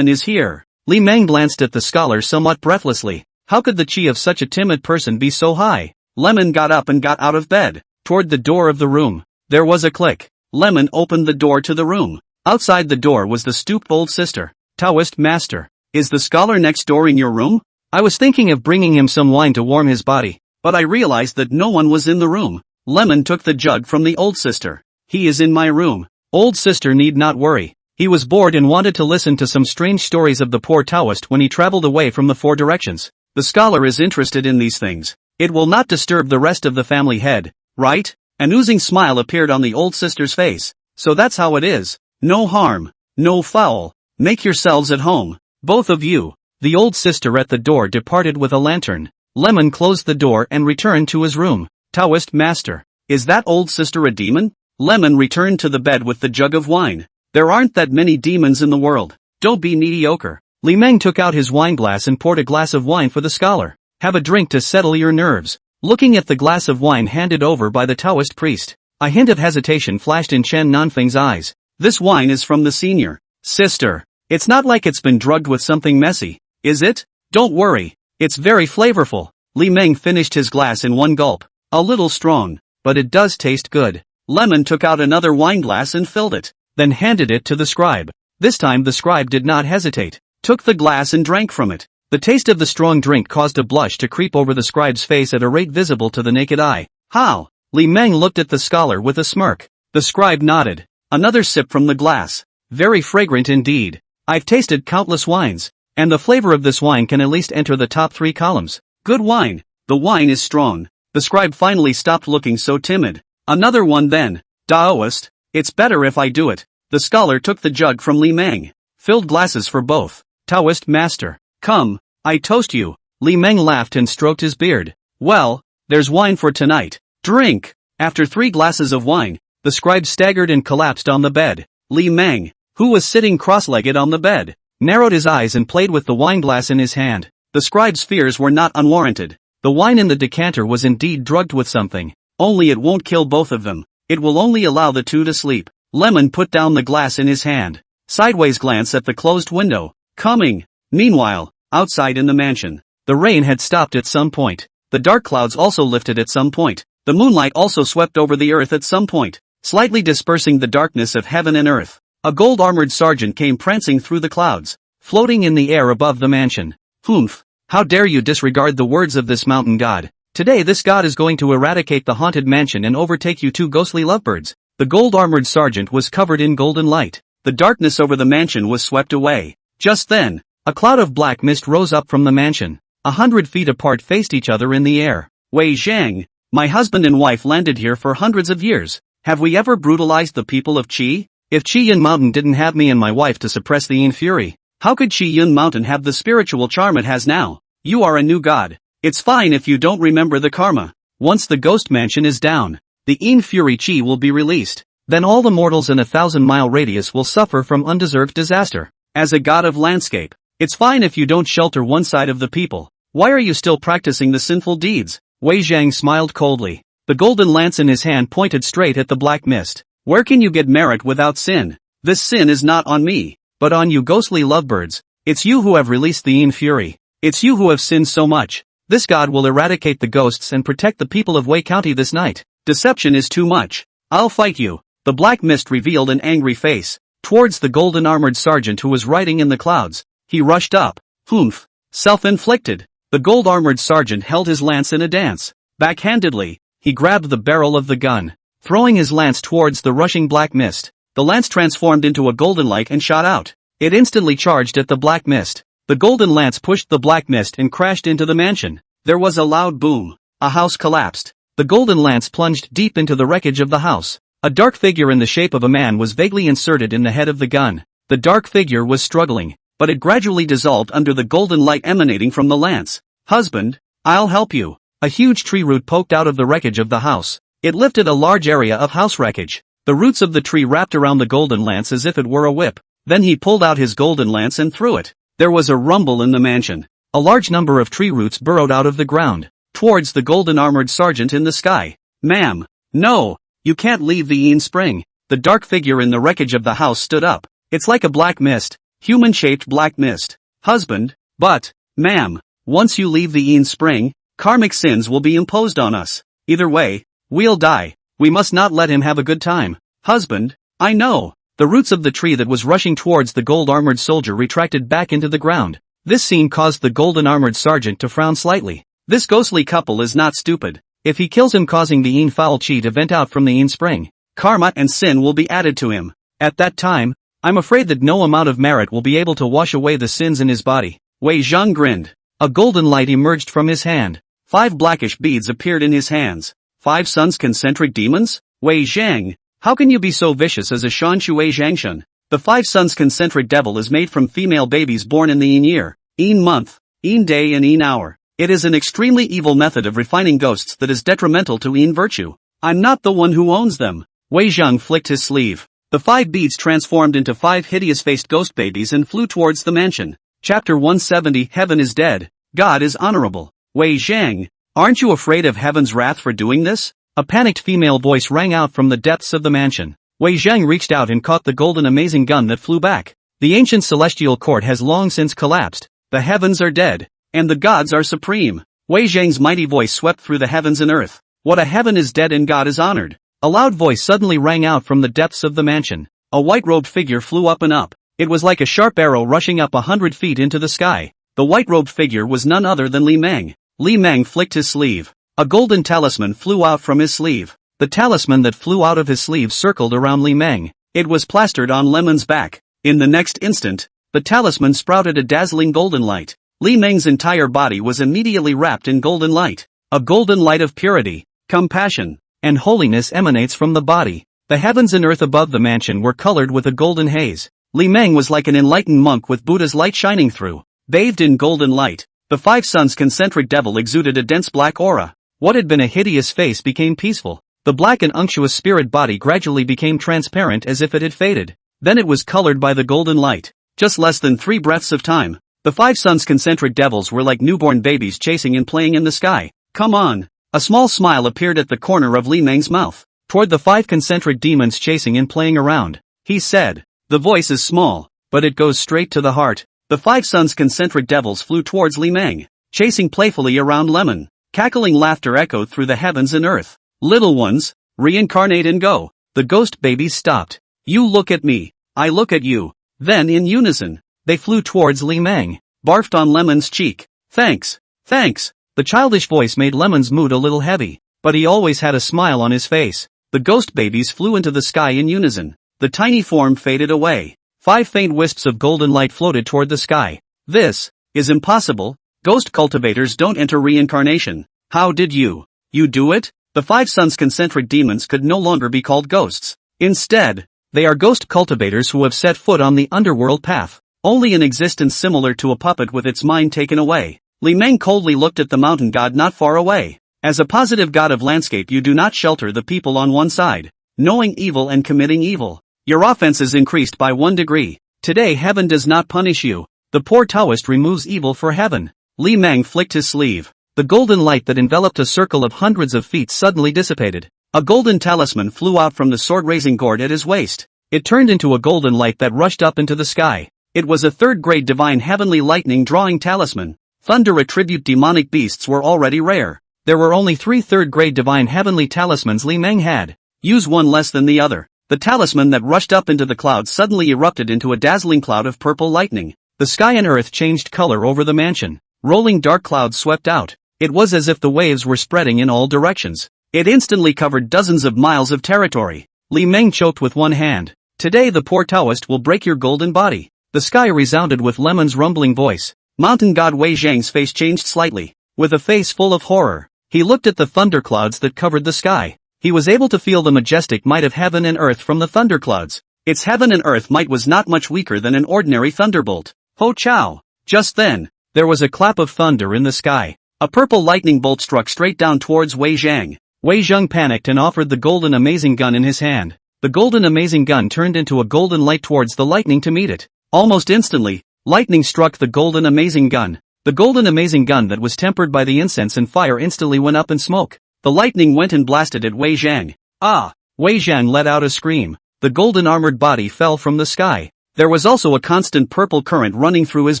is here. Li Meng glanced at the scholar somewhat breathlessly. How could the qi of such a timid person be so high? Lemon got up and got out of bed, toward the door of the room. There was a click. Lemon opened the door to the room. Outside the door was the stooped old sister. Taoist master, is the scholar next door in your room? I was thinking of bringing him some wine to warm his body, but I realized that no one was in the room. Lemon took the jug from the old sister. He is in my room. Old sister need not worry. He was bored and wanted to listen to some strange stories of the poor Taoist when he traveled away from the 4 directions. The scholar is interested in these things. It will not disturb the rest of the family head, right? An oozing smile appeared on the old sister's face. So that's how it is. No harm. No foul. Make yourselves at home. Both of you. The old sister at the door departed with a lantern. Lemon closed the door and returned to his room. Taoist master, is that old sister a demon? Lemon returned to the bed with the jug of wine. There aren't that many demons in the world. Don't be mediocre. Li Meng took out his wine glass and poured a glass of wine for the scholar. Have a drink to settle your nerves. Looking at the glass of wine handed over by the Taoist priest, a hint of hesitation flashed in Chen Nanfeng's eyes. This wine is from the senior sister. It's not like it's been drugged with something messy, is it? Don't worry. It's very flavorful. Li Meng finished his glass in one gulp. A little strong, but it does taste good. Lemon took out another wine glass and filled it, then handed it to the scribe. This time the scribe did not hesitate, took the glass and drank from it. The taste of the strong drink caused a blush to creep over the scribe's face at a rate visible to the naked eye. How? Li Meng looked at the scholar with a smirk. The scribe nodded. Another sip from the glass. Very fragrant indeed. I've tasted countless wines, and the flavor of this wine can at least enter the top 3 columns. Good wine. The wine is strong. The scribe finally stopped looking so timid. Another one then. Daoist. It's better if I do it. The scholar took the jug from Li Meng. Filled glasses for both. Taoist master. Come, I toast you. Li Meng laughed and stroked his beard. Well, there's wine for tonight. Drink. After 3 glasses of wine, the scribe staggered and collapsed on the bed. Li Meng, who was sitting cross-legged on the bed, narrowed his eyes and played with the wineglass in his hand. The scribe's fears were not unwarranted. The wine in the decanter was indeed drugged with something. Only it won't kill both of them. It will only allow the two to sleep. Lemon put down the glass in his hand. Sideways glance at the closed window. Coming. Meanwhile, outside in the mansion, the rain had stopped at some point. The dark clouds also lifted at some point. The moonlight also swept over the earth at some point, slightly dispersing the darkness of heaven and earth. A gold-armored sergeant came prancing through the clouds, floating in the air above the mansion. Humph! How dare you disregard the words of this mountain god? Today this god is going to eradicate the haunted mansion and overtake you two ghostly lovebirds. The gold-armored sergeant was covered in golden light. The darkness over the mansion was swept away. Just then, a cloud of black mist rose up from the mansion. 100 feet apart faced each other in the air. Wei Zhang, my husband and wife landed here for hundreds of years. Have we ever brutalized the people of Qi? If Qiyun Mountain didn't have me and my wife to suppress the Yin fury, how could Qiyun Mountain have the spiritual charm it has now? You are a new god. It's fine if you don't remember the karma. Once the ghost mansion is down, the Yin fury Qi will be released. Then all the mortals in a 1,000-mile radius will suffer from undeserved disaster. As a god of landscape, it's fine if you don't shelter one side of the people. Why are you still practicing the sinful deeds? Wei Zhang smiled coldly. The golden lance in his hand pointed straight at the black mist. Where can you get merit without sin? This sin is not on me, but on you ghostly lovebirds. It's you who have released the Yin fury. It's you who have sinned so much. This god will eradicate the ghosts and protect the people of Wei County this night. Deception is too much. I'll fight you. The black mist revealed an angry face. Towards the golden-armored sergeant who was riding in the clouds, he rushed up. Humph. Self-inflicted. The gold-armored sergeant held his lance in a dance. Backhandedly, he grabbed the barrel of the gun, throwing his lance towards the rushing black mist. The lance transformed into a golden light and shot out. It instantly charged at the black mist. The golden lance pushed the black mist and crashed into the mansion. There was a loud boom. A house collapsed. The golden lance plunged deep into the wreckage of the house. A dark figure in the shape of a man was vaguely inserted in the head of the gun. The dark figure was struggling, but it gradually dissolved under the golden light emanating from the lance. Husband, I'll help you. A huge tree root poked out of the wreckage of the house. It lifted a large area of house wreckage. The roots of the tree wrapped around the golden lance as if it were a whip. Then he pulled out his golden lance and threw it. There was a rumble in the mansion. A large number of tree roots burrowed out of the ground, towards the golden-armored sergeant in the sky. Ma'am, no, you can't leave the Yin Spring. The dark figure in the wreckage of the house stood up. It's like a black mist, human-shaped black mist. Husband, but, ma'am, once you leave the Yin Spring, karmic sins will be imposed on us. Either way, we'll die. We must not let him have a good time. Husband, I know. The roots of the tree that was rushing towards the gold-armored soldier retracted back into the ground. This scene caused the golden-armored sergeant to frown slightly. This ghostly couple is not stupid. If he kills him causing the Yin foul chi to vent out from the Yin Spring, karma and sin will be added to him. At that time, I'm afraid that no amount of merit will be able to wash away the sins in his body. Wei Zhang grinned. A golden light emerged from his hand. 5 blackish beads appeared in his hands. 5 suns concentric demons? Wei Zhang, how can you be so vicious as a Shan Shui Zhangshan? The 5 suns concentric devil is made from female babies born in the Yin year, Yin month, Yin day and Yin hour. It is an extremely evil method of refining ghosts that is detrimental to Yin virtue. I'm not the one who owns them. Wei Zhang flicked his sleeve. The 5 beads transformed into 5 hideous-faced ghost babies and flew towards the mansion. Chapter 170 Heaven is dead. God is honorable. Wei Zhang, aren't you afraid of heaven's wrath for doing this? A panicked female voice rang out from the depths of the mansion. Wei Zhang reached out and caught the golden amazing gun that flew back. The ancient celestial court has long since collapsed. The heavens are dead, and the gods are supreme. Wei Zhang's mighty voice swept through the heavens and earth. What a heaven is dead and God is honored. A loud voice suddenly rang out from the depths of the mansion. A white-robed figure flew up and up. It was like a sharp arrow rushing up 100 feet into the sky. The white-robed figure was none other than Li Meng. Li Meng flicked his sleeve. A golden talisman flew out from his sleeve. The talisman that flew out of his sleeve circled around Li Meng. It was plastered on Lemon's back. In the next instant, the talisman sprouted a dazzling golden light. Li Meng's entire body was immediately wrapped in golden light. A golden light of purity, compassion, and holiness emanates from the body. The heavens and earth above the mansion were colored with a golden haze. Li Meng was like an enlightened monk with Buddha's light shining through. Bathed in golden light, the five suns concentric devil exuded a dense black aura. What had been a hideous face became peaceful. The black and unctuous spirit body gradually became transparent as if it had faded. Then it was colored by the golden light. Just less than 3 breaths of time, the five suns concentric devils were like newborn babies chasing and playing in the sky. Come on! A small smile appeared at the corner of Li Meng's mouth. Toward the 5 concentric demons chasing and playing around, he said. The voice is small, but it goes straight to the heart. The 5 suns concentric devils flew towards Li Meng, chasing playfully around Lemon. Cackling laughter echoed through the heavens and earth. Little ones, reincarnate and go. The ghost babies stopped. You look at me, I look at you. Then in unison, they flew towards Li Meng, barfed on Lemon's cheek. Thanks, thanks. The childish voice made Lemon's mood a little heavy, but he always had a smile on his face. The ghost babies flew into the sky in unison. The tiny form faded away. 5 faint wisps of golden light floated toward the sky. This is impossible. Ghost cultivators don't enter reincarnation. How did you do it? The 5 suns concentric demons could no longer be called ghosts. Instead, they are ghost cultivators who have set foot on the underworld path. Only an existence similar to a puppet with its mind taken away. Li Meng coldly looked at the mountain god not far away. As a positive god of landscape, you do not shelter the people on one side, knowing evil and committing evil. Your offenses increased by 1 degree. Today heaven does not punish you. The poor Taoist removes evil for heaven. Li Meng flicked his sleeve. The golden light that enveloped a circle of hundreds of feet suddenly dissipated. A golden talisman flew out from the sword-raising gourd at his waist. It turned into a golden light that rushed up into the sky. It was a 3rd-grade divine heavenly lightning drawing talisman. Thunder attribute demonic beasts were already rare. There were only 3 3rd-grade divine heavenly talismans Li Meng had. Use one less than the other. The talisman that rushed up into the clouds suddenly erupted into a dazzling cloud of purple lightning. The sky and earth changed color over the mansion. Rolling dark clouds swept out. It was as if the waves were spreading in all directions. It instantly covered dozens of miles of territory. Li Meng choked with one hand. Today the poor Taoist will break your golden body. The sky resounded with Lemon's rumbling voice. Mountain god Wei Zhang's face changed slightly. With a face full of horror, he looked at the thunderclouds that covered the sky. He was able to feel the majestic might of heaven and earth from the thunderclouds. Its heaven and earth might was not much weaker than an ordinary thunderbolt. Ho chow! Just then, there was a clap of thunder in the sky. A purple lightning bolt struck straight down towards Wei Zhang. Wei Zhang panicked and offered the golden amazing gun in his hand. The golden amazing gun turned into a golden light towards the lightning to meet it. Almost instantly, lightning struck the golden amazing gun. The golden amazing gun that was tempered by the incense and fire instantly went up in smoke. The lightning went and blasted at Wei Zhang. Ah! Wei Zhang let out a scream. The golden armored body fell from the sky. There was also a constant purple current running through his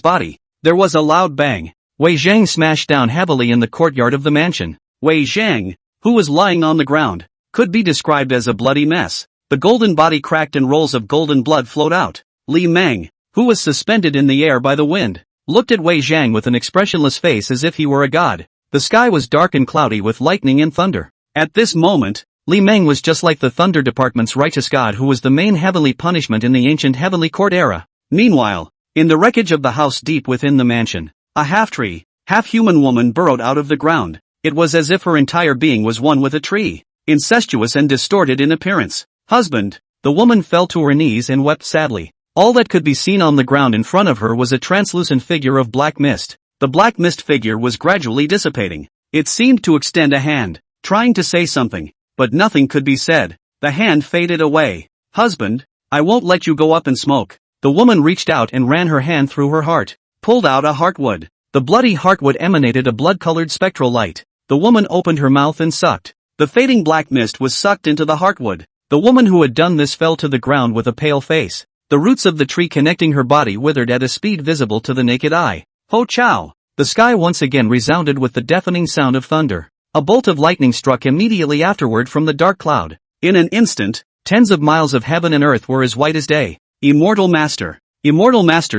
body. There was a loud bang. Wei Zhang smashed down heavily in the courtyard of the mansion. Wei Zhang, who was lying on the ground, could be described as a bloody mess. The golden body cracked and rolls of golden blood flowed out. Li Meng, who was suspended in the air by the wind, looked at Wei Zhang with an expressionless face as if he were a god. The sky was dark and cloudy with lightning and thunder. At this moment, Li Meng was just like the Thunder Department's righteous god who was the main heavenly punishment in the ancient heavenly court era. Meanwhile, in the wreckage of the house deep within the mansion, a half-tree, half-human woman burrowed out of the ground. It was as if her entire being was one with a tree, incestuous and distorted in appearance. Husband, the woman fell to her knees and wept sadly. All that could be seen on the ground in front of her was a translucent figure of black mist. The black mist figure was gradually dissipating. It seemed to extend a hand, trying to say something, but nothing could be said. The hand faded away. Husband, I won't let you go up in smoke. The woman reached out and ran her hand through her heart, pulled out a heartwood. The bloody heartwood emanated a blood-colored spectral light. The woman opened her mouth and sucked. The fading black mist was sucked into the heartwood. The woman who had done this fell to the ground with a pale face. The roots of the tree connecting her body withered at a speed visible to the naked eye. Ho chow! The sky once again resounded with the deafening sound of thunder. A bolt of lightning struck immediately afterward from the dark cloud. In an instant, tens of miles of heaven and earth were as white as day. Immortal Master,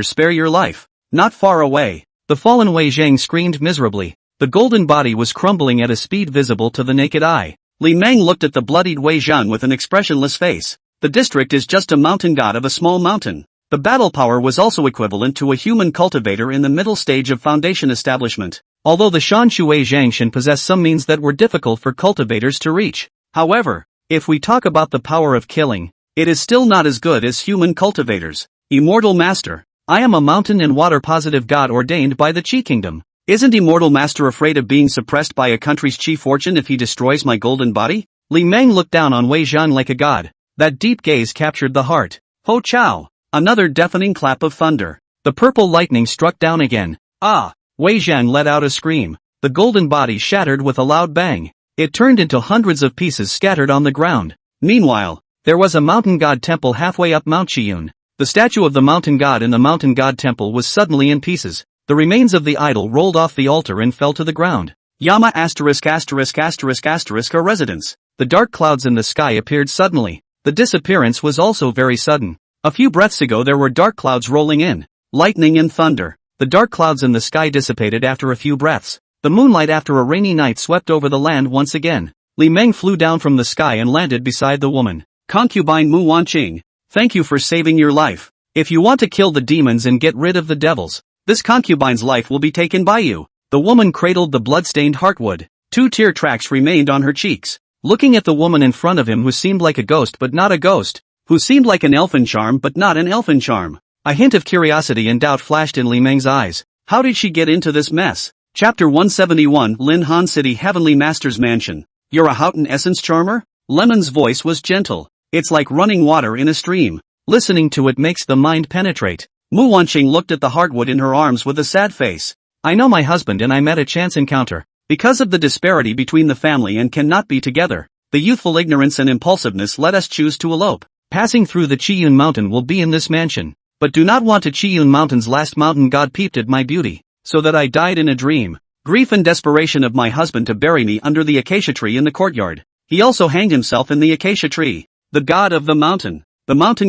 spare your life. Not far away, the fallen Wei Zhang screamed miserably. The golden body was crumbling at a speed visible to the naked eye. Li Meng looked at the bloodied Wei Zhang with an expressionless face. The district is just a mountain god of a small mountain. The battle power was also equivalent to a human cultivator in the middle stage of foundation establishment, although the Shan Shui Zhangshan possessed some means that were difficult for cultivators to reach. However, if we talk about the power of killing, it is still not as good as human cultivators. Immortal Master, I am a mountain and water positive god ordained by the Qi Kingdom. Isn't Immortal Master afraid of being suppressed by a country's Qi fortune if he destroys my golden body? Li Meng looked down on Wei Zhang like a god. That deep gaze captured the heart. Ho Chao! Another deafening clap of thunder. The purple lightning struck down again. Ah! Wei Zhang let out a scream. The golden body shattered with a loud bang. It turned into hundreds of pieces scattered on the ground. Meanwhile, there was a mountain god temple halfway up Mount Chiyun. The statue of the mountain god in the mountain god temple was suddenly in pieces. The remains of the idol rolled off the altar and fell to the ground. Yama ***** a residence. The dark clouds in the sky appeared suddenly. The disappearance was also very sudden. A few breaths ago there were dark clouds rolling in. Lightning and thunder. The dark clouds in the sky dissipated after a few breaths. The moonlight after a rainy night swept over the land once again. Li Meng flew down from the sky and landed beside the woman. Concubine Mu Wanqing, thank you for saving your life. If you want to kill the demons and get rid of the devils, this concubine's life will be taken by you. The woman cradled the blood-stained heartwood. 2 tear tracks remained on her cheeks. Looking at the woman in front of him who seemed like a ghost but not a ghost, who seemed like an elfin charm but not an elfin charm, a hint of curiosity and doubt flashed in Li Meng's eyes. How did she get into this mess? Chapter 171 Lin Han City Heavenly Master's Mansion. You're a Houghton Essence Charmer? Lemon's voice was gentle. It's like running water in a stream. Listening to it makes the mind penetrate. Mu Wanqing looked at the heartwood in her arms with a sad face. I know my husband and I met a chance encounter. Because of the disparity between the family and cannot be together, the youthful ignorance and impulsiveness let us choose to elope. Passing through the Chiyun mountain will be in this mansion. But do not want to Chiyun mountain's last mountain god peeped at my beauty, so that I died in a dream. Grief and desperation of my husband to bury me under the acacia tree in the courtyard. He also hanged himself in the acacia tree. The god of the mountain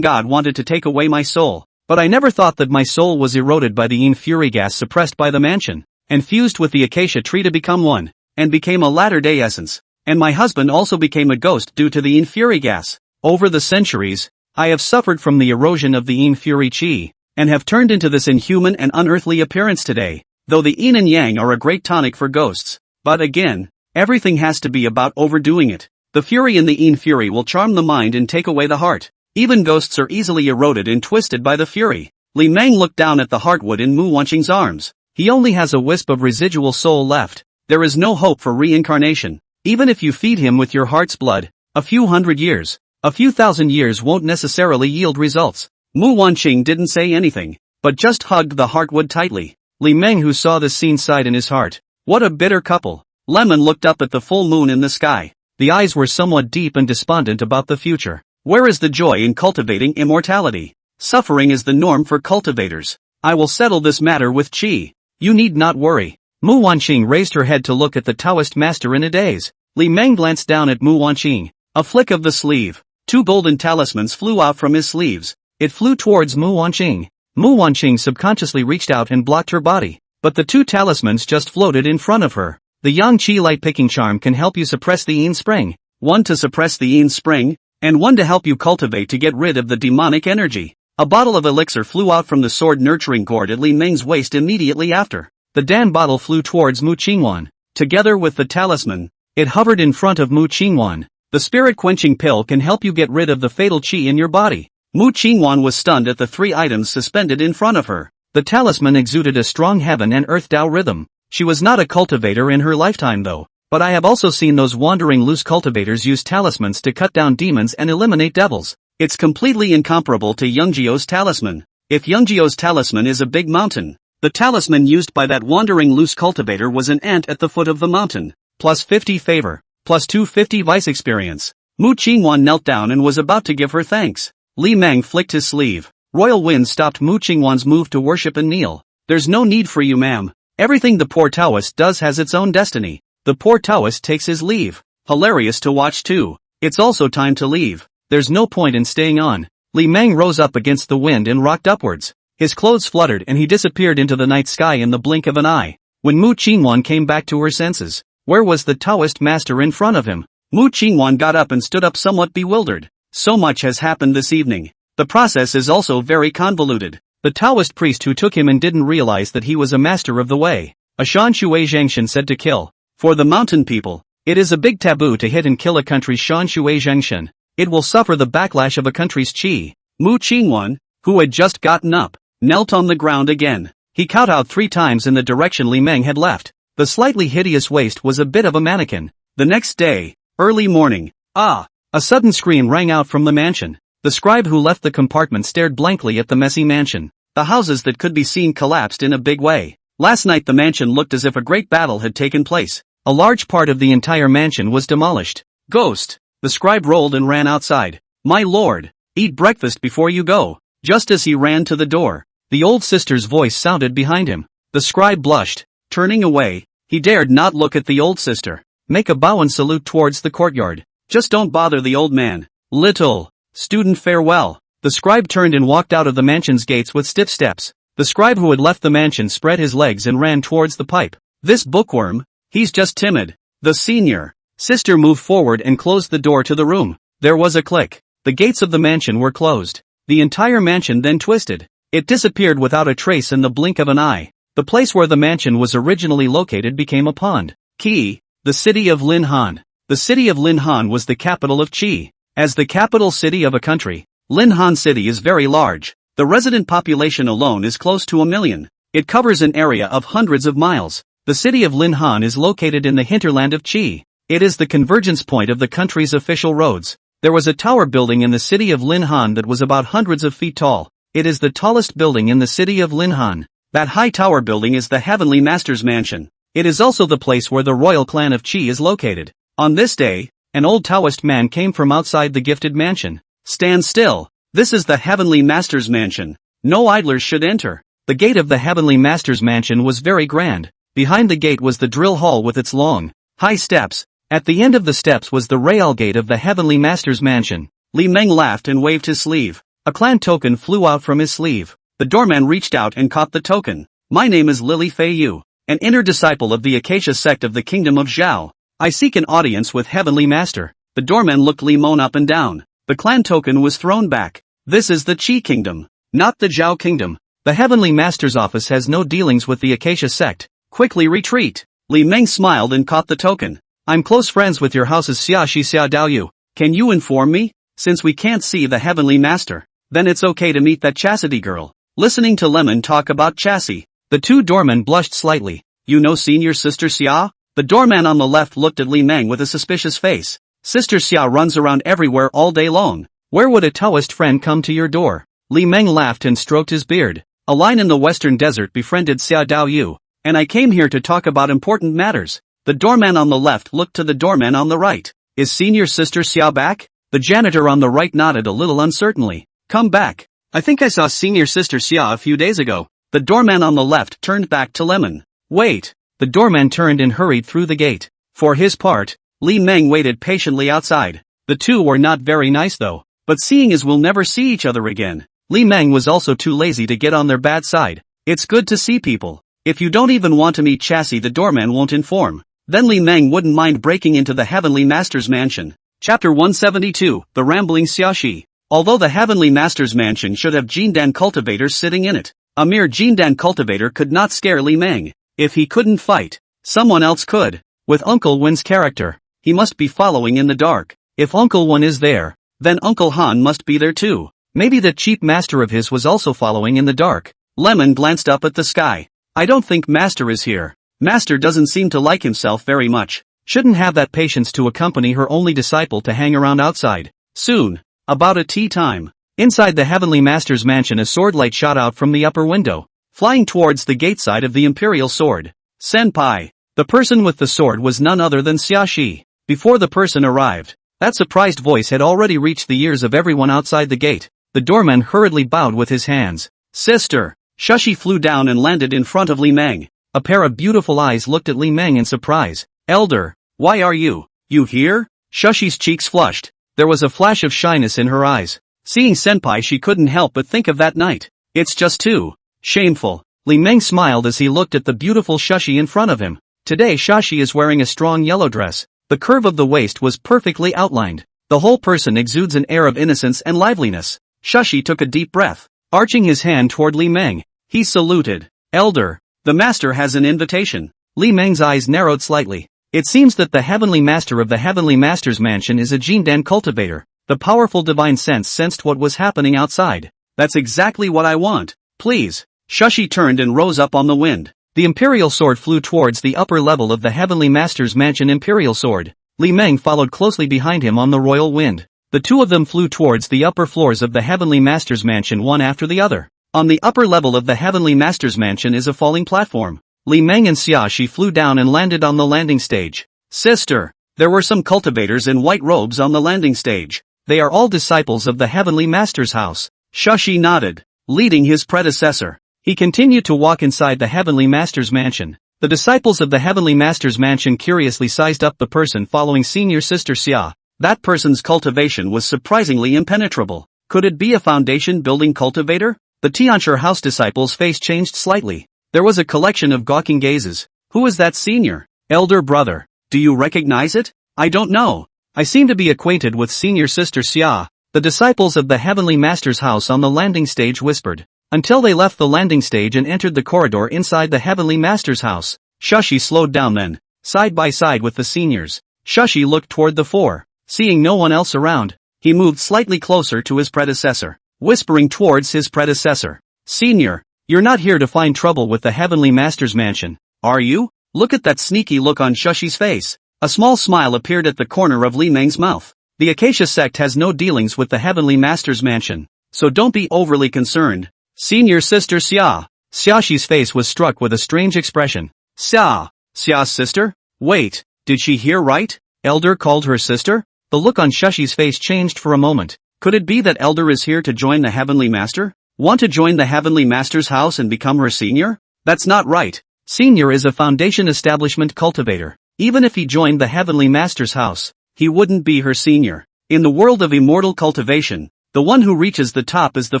god wanted to take away my soul. But I never thought that my soul was eroded by the yin fury gas suppressed by the mansion, and fused with the acacia tree to become one, and became a latter-day essence. And my husband also became a ghost due to the yin fury gas. Over the centuries, I have suffered from the erosion of the yin fury chi, and have turned into this inhuman and unearthly appearance today, though the yin and yang are a great tonic for ghosts. But again, everything has to be about overdoing it. The fury in the yin fury will charm the mind and take away the heart. Even ghosts are easily eroded and twisted by the fury. Li Meng looked down at the heartwood in Mu Wanqing's arms. He only has a wisp of residual soul left. There is no hope for reincarnation. Even if you feed him with your heart's blood, a few hundred years, a few thousand years won't necessarily yield results. Mu Wanqing didn't say anything, but just hugged the heartwood tightly. Li Meng, who saw this scene, sighed in his heart. What a bitter couple. Lemon looked up at the full moon in the sky. The eyes were somewhat deep and despondent about the future. Where is the joy in cultivating immortality? Suffering is the norm for cultivators. I will settle this matter with Qi. You need not worry. Mu Wanqing raised her head to look at the Taoist master in a daze. Li Meng glanced down at Mu Wanqing. A flick of the sleeve. 2 golden talismans flew out from his sleeves. It flew towards Mu Wanqing. Mu Wanqing subconsciously reached out and blocked her body. But the 2 talismans just floated in front of her. The Yang Qi light picking charm can help you suppress the yin spring. One to suppress the yin spring, and one to help you cultivate to get rid of the demonic energy. A bottle of elixir flew out from the sword nurturing gourd at Li Meng's waist immediately after. The Dan bottle flew towards Mu Qingwan. Together with the talisman, it hovered in front of Mu Qingwan. The spirit-quenching pill can help you get rid of the fatal qi in your body. Mu Qingwan was stunned at the 3 items suspended in front of her. The talisman exuded a strong heaven and earth Tao rhythm. She was not a cultivator in her lifetime though. But I have also seen those wandering loose cultivators use talismans to cut down demons and eliminate devils. It's completely incomparable to Youngjio's talisman. If Youngjio's talisman is a big mountain, the talisman used by that wandering loose cultivator was an ant at the foot of the mountain. Plus 50 favor. Plus 250 vice experience. Mu Qingwan knelt down and was about to give her thanks. Li Meng flicked his sleeve. Royal wind stopped Mu Qingwan's move to worship and kneel. There's no need for you, ma'am. Everything the poor Taoist does has its own destiny. The poor Taoist takes his leave. Hilarious to watch too. It's also time to leave. There's no point in staying on. Li Meng rose up against the wind and rocked upwards. His clothes fluttered and he disappeared into the night sky in the blink of an eye. When Mu Qingwan came back to her senses, where was the Taoist master in front of him? Mu Qingwan got up and stood up somewhat bewildered. So much has happened this evening. The process is also very convoluted. The Taoist priest who took him in didn't realize that he was a master of the way. A Shan Shui Zhangshan said to kill. For the mountain people, it is a big taboo to hit and kill a country's Shan Shui Zhangshan. It will suffer the backlash of a country's qi. Mu Qingwan, who had just gotten up, knelt on the ground again. He kowtowed 3 times in the direction Li Meng had left. The slightly hideous waist was a bit of a mannequin. The next day, early morning, a sudden scream rang out from the mansion. The scribe who left the compartment stared blankly at the messy mansion. The houses that could be seen collapsed in a big way. Last night the mansion looked as if a great battle had taken place. A large part of the entire mansion was demolished. Ghost! The scribe rolled and ran outside. My lord, eat breakfast before you go. Just as he ran to the door, the old sister's voice sounded behind him. The scribe blushed. Turning away, he dared not look at the old sister. Make a bow and salute towards the courtyard. Just don't bother the old man. Little student, farewell. The scribe turned and walked out of the mansion's gates with stiff steps. The scribe who had left the mansion spread his legs and ran towards the pipe. This bookworm, he's just timid. The senior sister moved forward and closed the door to the room. There was a click. The gates of the mansion were closed. The entire mansion then twisted. It disappeared without a trace in the blink of an eye. The place where the mansion was originally located became a pond. Qi, the city of Linhan. The city of Linhan was the capital of Qi. As the capital city of a country, Linhan City is very large. The resident population alone is close to 1 million. It covers an area of hundreds of miles. The city of Linhan is located in the hinterland of Qi. It is the convergence point of the country's official roads. There was a tower building in the city of Linhan that was about hundreds of feet tall. It is the tallest building in the city of Linhan. That high tower building is the Heavenly Master's Mansion. It is also the place where the royal clan of Qi is located. On this day, an old Taoist man came from outside the gifted mansion. Stand still. This is the Heavenly Master's Mansion. No idlers should enter. The gate of the Heavenly Master's Mansion was very grand. Behind the gate was the drill hall with its long, high steps. At the end of the steps was the rail gate of the Heavenly Master's Mansion. Li Meng laughed and waved his sleeve. A clan token flew out from his sleeve. The doorman reached out and caught the token. My name is Lily Fei Yu, an inner disciple of the Acacia Sect of the Kingdom of Zhao. I seek an audience with Heavenly Master. The doorman looked Li Meng up and down. The clan token was thrown back. This is the Qi Kingdom, not the Zhao Kingdom. The Heavenly Master's office has no dealings with the Acacia Sect. Quickly retreat. Li Meng smiled and caught the token. I'm close friends with your house's Xia Shi Xia Dao Yu. Can you inform me? Since we can't see the Heavenly Master, then it's okay to meet that chastity girl. Listening to Lemon talk about chassis, the two doormen blushed slightly. You know senior sister Xia? The doorman on the left looked at Li Meng with a suspicious face. Sister Xia runs around everywhere all day long. Where would a Taoist friend come to your door? Li Meng laughed and stroked his beard. A line in the western desert befriended Xia Dao Yu, and I came here to talk about important matters. The doorman on the left looked to the doorman on the right. Is senior sister Xia back? The janitor on the right nodded a little uncertainly. Come back. I think I saw senior sister Xia a few days ago. The doorman on the left turned back to Lemon. Wait. The doorman turned and hurried through the gate. For his part, Li Meng waited patiently outside. The two were not very nice though, but seeing as we'll never see each other again, Li Meng was also too lazy to get on their bad side. It's good to see people. If you don't even want to meet Chassis, the doorman won't inform. Then Li Meng wouldn't mind breaking into the Heavenly Master's Mansion. Chapter 172, The Rambling Xiaoxi. Although the Heavenly Master's Mansion should have Jindan cultivators sitting in it, a mere Jindan cultivator could not scare Li Meng. If he couldn't fight, someone else could. With Uncle Wen's character, he must be following in the dark. If Uncle Wen is there, then Uncle Han must be there too. Maybe the cheap master of his was also following in the dark. Lemon glanced up at the sky. I don't think Master is here. Master doesn't seem to like himself very much. Shouldn't have that patience to accompany her only disciple to hang around outside. Soon, about at tea time, inside the Heavenly Master's Mansion, a sword light shot out from the upper window, flying towards the gate side of the Imperial Sword. Senpai. The person with the sword was none other than Xiaoxi. Before the person arrived, that surprised voice had already reached the ears of everyone outside the gate. The doorman hurriedly bowed with his hands. Sister. Xiaoxi flew down and landed in front of Li Meng. A pair of beautiful eyes looked at Li Meng in surprise. Elder, why are you here? Xiaoxi's cheeks flushed. There was a flash of shyness in her eyes. Seeing Senpai, she couldn't help but think of that night. It's just too shameful. Li Meng smiled as he looked at the beautiful Xiaoxi in front of him. Today Xiaoxi is wearing a strong yellow dress. The curve of the waist was perfectly outlined. The whole person exudes an air of innocence and liveliness. Shashi took a deep breath. Arching his hand toward Li Meng, he saluted. Elder, the master has an invitation. Li Meng's eyes narrowed slightly. It seems that the heavenly master of the heavenly master's mansion is a Jindan cultivator. The powerful divine sense sensed what was happening outside. That's exactly what I want. Please. Shashi turned and rose up on the wind. The imperial sword flew towards the upper level of the heavenly master's mansion. Imperial sword. Li Meng followed closely behind him on the royal wind. The two of them flew towards the upper floors of the heavenly master's mansion one after the other. On the upper level of the heavenly master's mansion is a falling platform. Li Meng and Xiaxi flew down and landed on the landing stage. Sister, there were some cultivators in white robes on the landing stage. They are all disciples of the heavenly master's house. Shashi nodded, leading his predecessor. He continued to walk inside the heavenly master's mansion. The disciples of the heavenly master's mansion curiously sized up the person following senior sister Xia. That person's cultivation was surprisingly impenetrable. Could it be a foundation building cultivator? The Tianshi house disciples' face changed slightly. There was a collection of gawking gazes. Who is that senior? Elder brother. Do you recognize it? I don't know. I seem to be acquainted with senior sister Xia. The disciples of the heavenly master's house on the landing stage whispered. Until they left the landing stage and entered the corridor inside the heavenly master's house. Shashi slowed down then, side by side with the seniors. Shashi looked toward the four. Seeing no one else around, he moved slightly closer to his predecessor, whispering towards his predecessor. Senior, you're not here to find trouble with the heavenly master's mansion, are you? Look at that sneaky look on Shashi's face. A small smile appeared at the corner of Li Meng's mouth. The Acacia sect has no dealings with the heavenly master's mansion, so don't be overly concerned. Senior sister Xia. Xiaxi's face was struck with a strange expression. Xia. Xia's sister? Wait, did she hear right? Elder called her sister? The look on Shashi's face changed for a moment. Could it be that Elder is here to join the heavenly master? Want to join the heavenly master's house and become her senior? That's not right. Senior is a foundation establishment cultivator. Even if he joined the heavenly master's house, he wouldn't be her senior. In the world of immortal cultivation, the one who reaches the top is the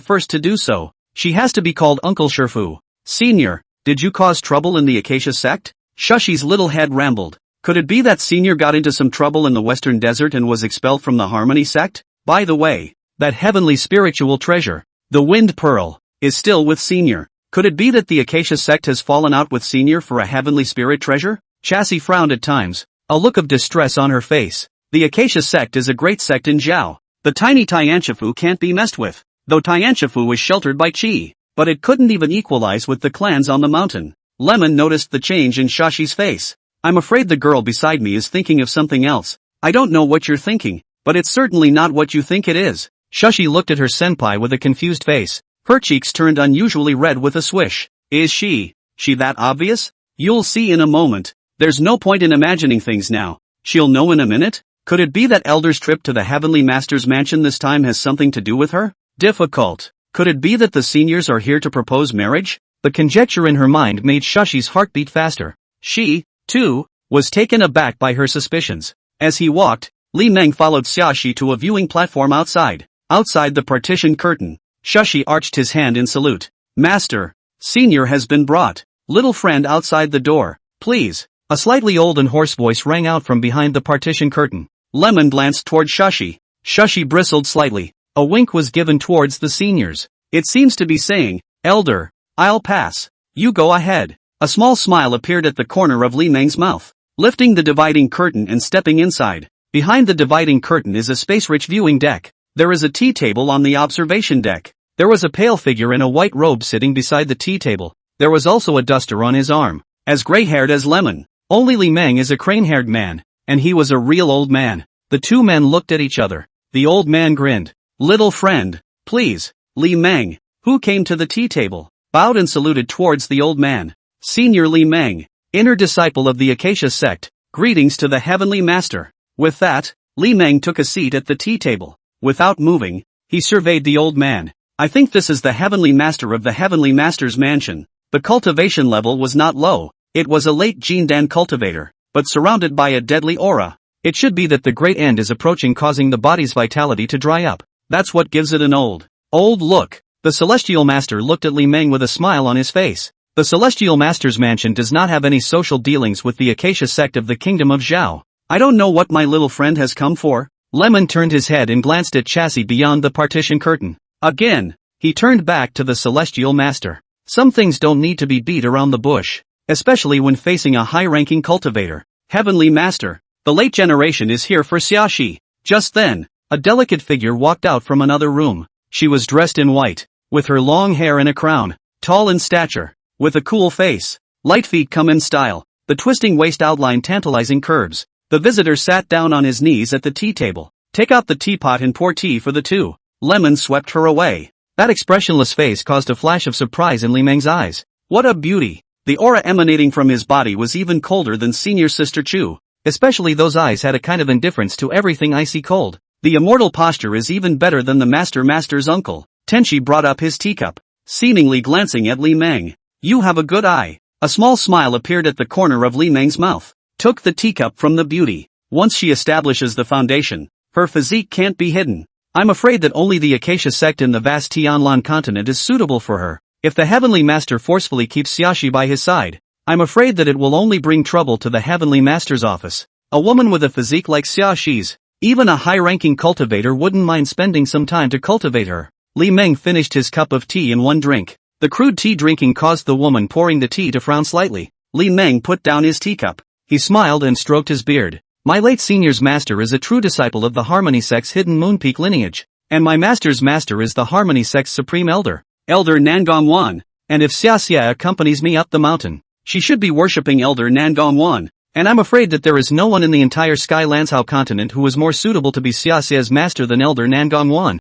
first to do so. She has to be called Uncle Shifu. Senior, did you cause trouble in the Acacia sect? Shashi's little head rambled. Could it be that Senior got into some trouble in the Western Desert and was expelled from the Harmony sect? By the way, that heavenly spiritual treasure, the Wind Pearl, is still with Senior. Could it be that the Acacia sect has fallen out with Senior for a heavenly spirit treasure? Chassis frowned at times, a look of distress on her face. The Acacia sect is a great sect in Zhao. The tiny Tianshifu can't be messed with, though Tianshifu is sheltered by Qi, but it couldn't even equalize with the clans on the mountain. Lemon noticed the change in Shashi's face. I'm afraid the girl beside me is thinking of something else. I don't know what you're thinking, but it's certainly not what you think it is. Shashi looked at her senpai with a confused face. Her cheeks turned unusually red with a swish. Is she that obvious? You'll see in a moment. There's no point in imagining things now. She'll know in a minute? Could it be that Elder's trip to the Heavenly Master's mansion this time has something to do with her? Difficult. Could it be that the seniors are here to propose marriage? The conjecture in her mind made Shashi's heart beat faster. She, too, was taken aback by her suspicions. As he walked, Li Meng followed Xiaxi to a viewing platform outside. Outside the partition curtain, Shashi arched his hand in salute. Master, Senior has been brought. Little friend outside the door, please. A slightly old and hoarse voice rang out from behind the partition curtain. Lemon glanced toward Shashi. Shashi bristled slightly. A wink was given towards the seniors. It seems to be saying, Elder, I'll pass. You go ahead. A small smile appeared at the corner of Li Meng's mouth. Lifting the dividing curtain and stepping inside. Behind the dividing curtain is a space-rich viewing deck. There is a tea table on the observation deck. There was a pale figure in a white robe sitting beside the tea table. There was also a duster on his arm. As gray-haired as Lemon. Only Li Meng is a crane-haired man, and he was a real old man. The two men looked at each other. The old man grinned. Little friend, please. Li Meng, who came to the tea table, bowed and saluted towards the old man. Senior Li Meng, inner disciple of the Acacia sect, greetings to the heavenly master. With that, Li Meng took a seat at the tea table. Without moving, he surveyed the old man. I think this is the heavenly master of the heavenly master's mansion. The cultivation level was not low. It was a late Jindan cultivator, but surrounded by a deadly aura. It should be that the great end is approaching, causing the body's vitality to dry up. That's what gives it an old look. The celestial master looked at Li Meng with a smile on his face. The celestial master's mansion does not have any social dealings with the Acacia sect of the kingdom of Zhao. I don't know what my little friend has come for. Lemon turned his head and glanced at Chassis beyond the partition curtain. Again, he turned back to the celestial master. Some things don't need to be beat around the bush, especially when facing a high-ranking cultivator. Heavenly Master, the late generation is here for Xiaoxi. Just then, a delicate figure walked out from another room. She was dressed in white, with her long hair and a crown, tall in stature, with a cool face, light feet come in style, the twisting waist outline tantalizing curves. The visitor sat down on his knees at the tea table. Take out the teapot and pour tea for the two. Lemon swept her away. That expressionless face caused a flash of surprise in Li Meng's eyes. What a beauty! The aura emanating from his body was even colder than Senior Sister Chu. Especially those eyes had a kind of indifference to everything icy cold. The immortal posture is even better than the master's uncle. Tenshi brought up his teacup, seemingly glancing at Li Meng. You have a good eye. A small smile appeared at the corner of Li Meng's mouth. Took the teacup from the beauty. Once she establishes the foundation, her physique can't be hidden. I'm afraid that only the Acacia sect in the vast Tianlan continent is suitable for her. If the Heavenly Master forcefully keeps Xiaoxi by his side, I'm afraid that it will only bring trouble to the Heavenly Master's office. A woman with a physique like Xiaoxi's, even a high-ranking cultivator wouldn't mind spending some time to cultivate her. Li Meng finished his cup of tea in one drink. The crude tea drinking caused the woman pouring the tea to frown slightly. Li Meng put down his teacup. He smiled and stroked his beard. My late senior's master is a true disciple of the Harmony Sect's hidden Moonpeak lineage, and my master's master is the Harmony Sect's supreme elder, Elder Nangongwan. And if Xiaxia accompanies me up the mountain, she should be worshipping Elder Nangongwan. And I'm afraid that there is no one in the entire Sky Lanzhou continent who is more suitable to be Xiaxia's master than Elder Nangongwan.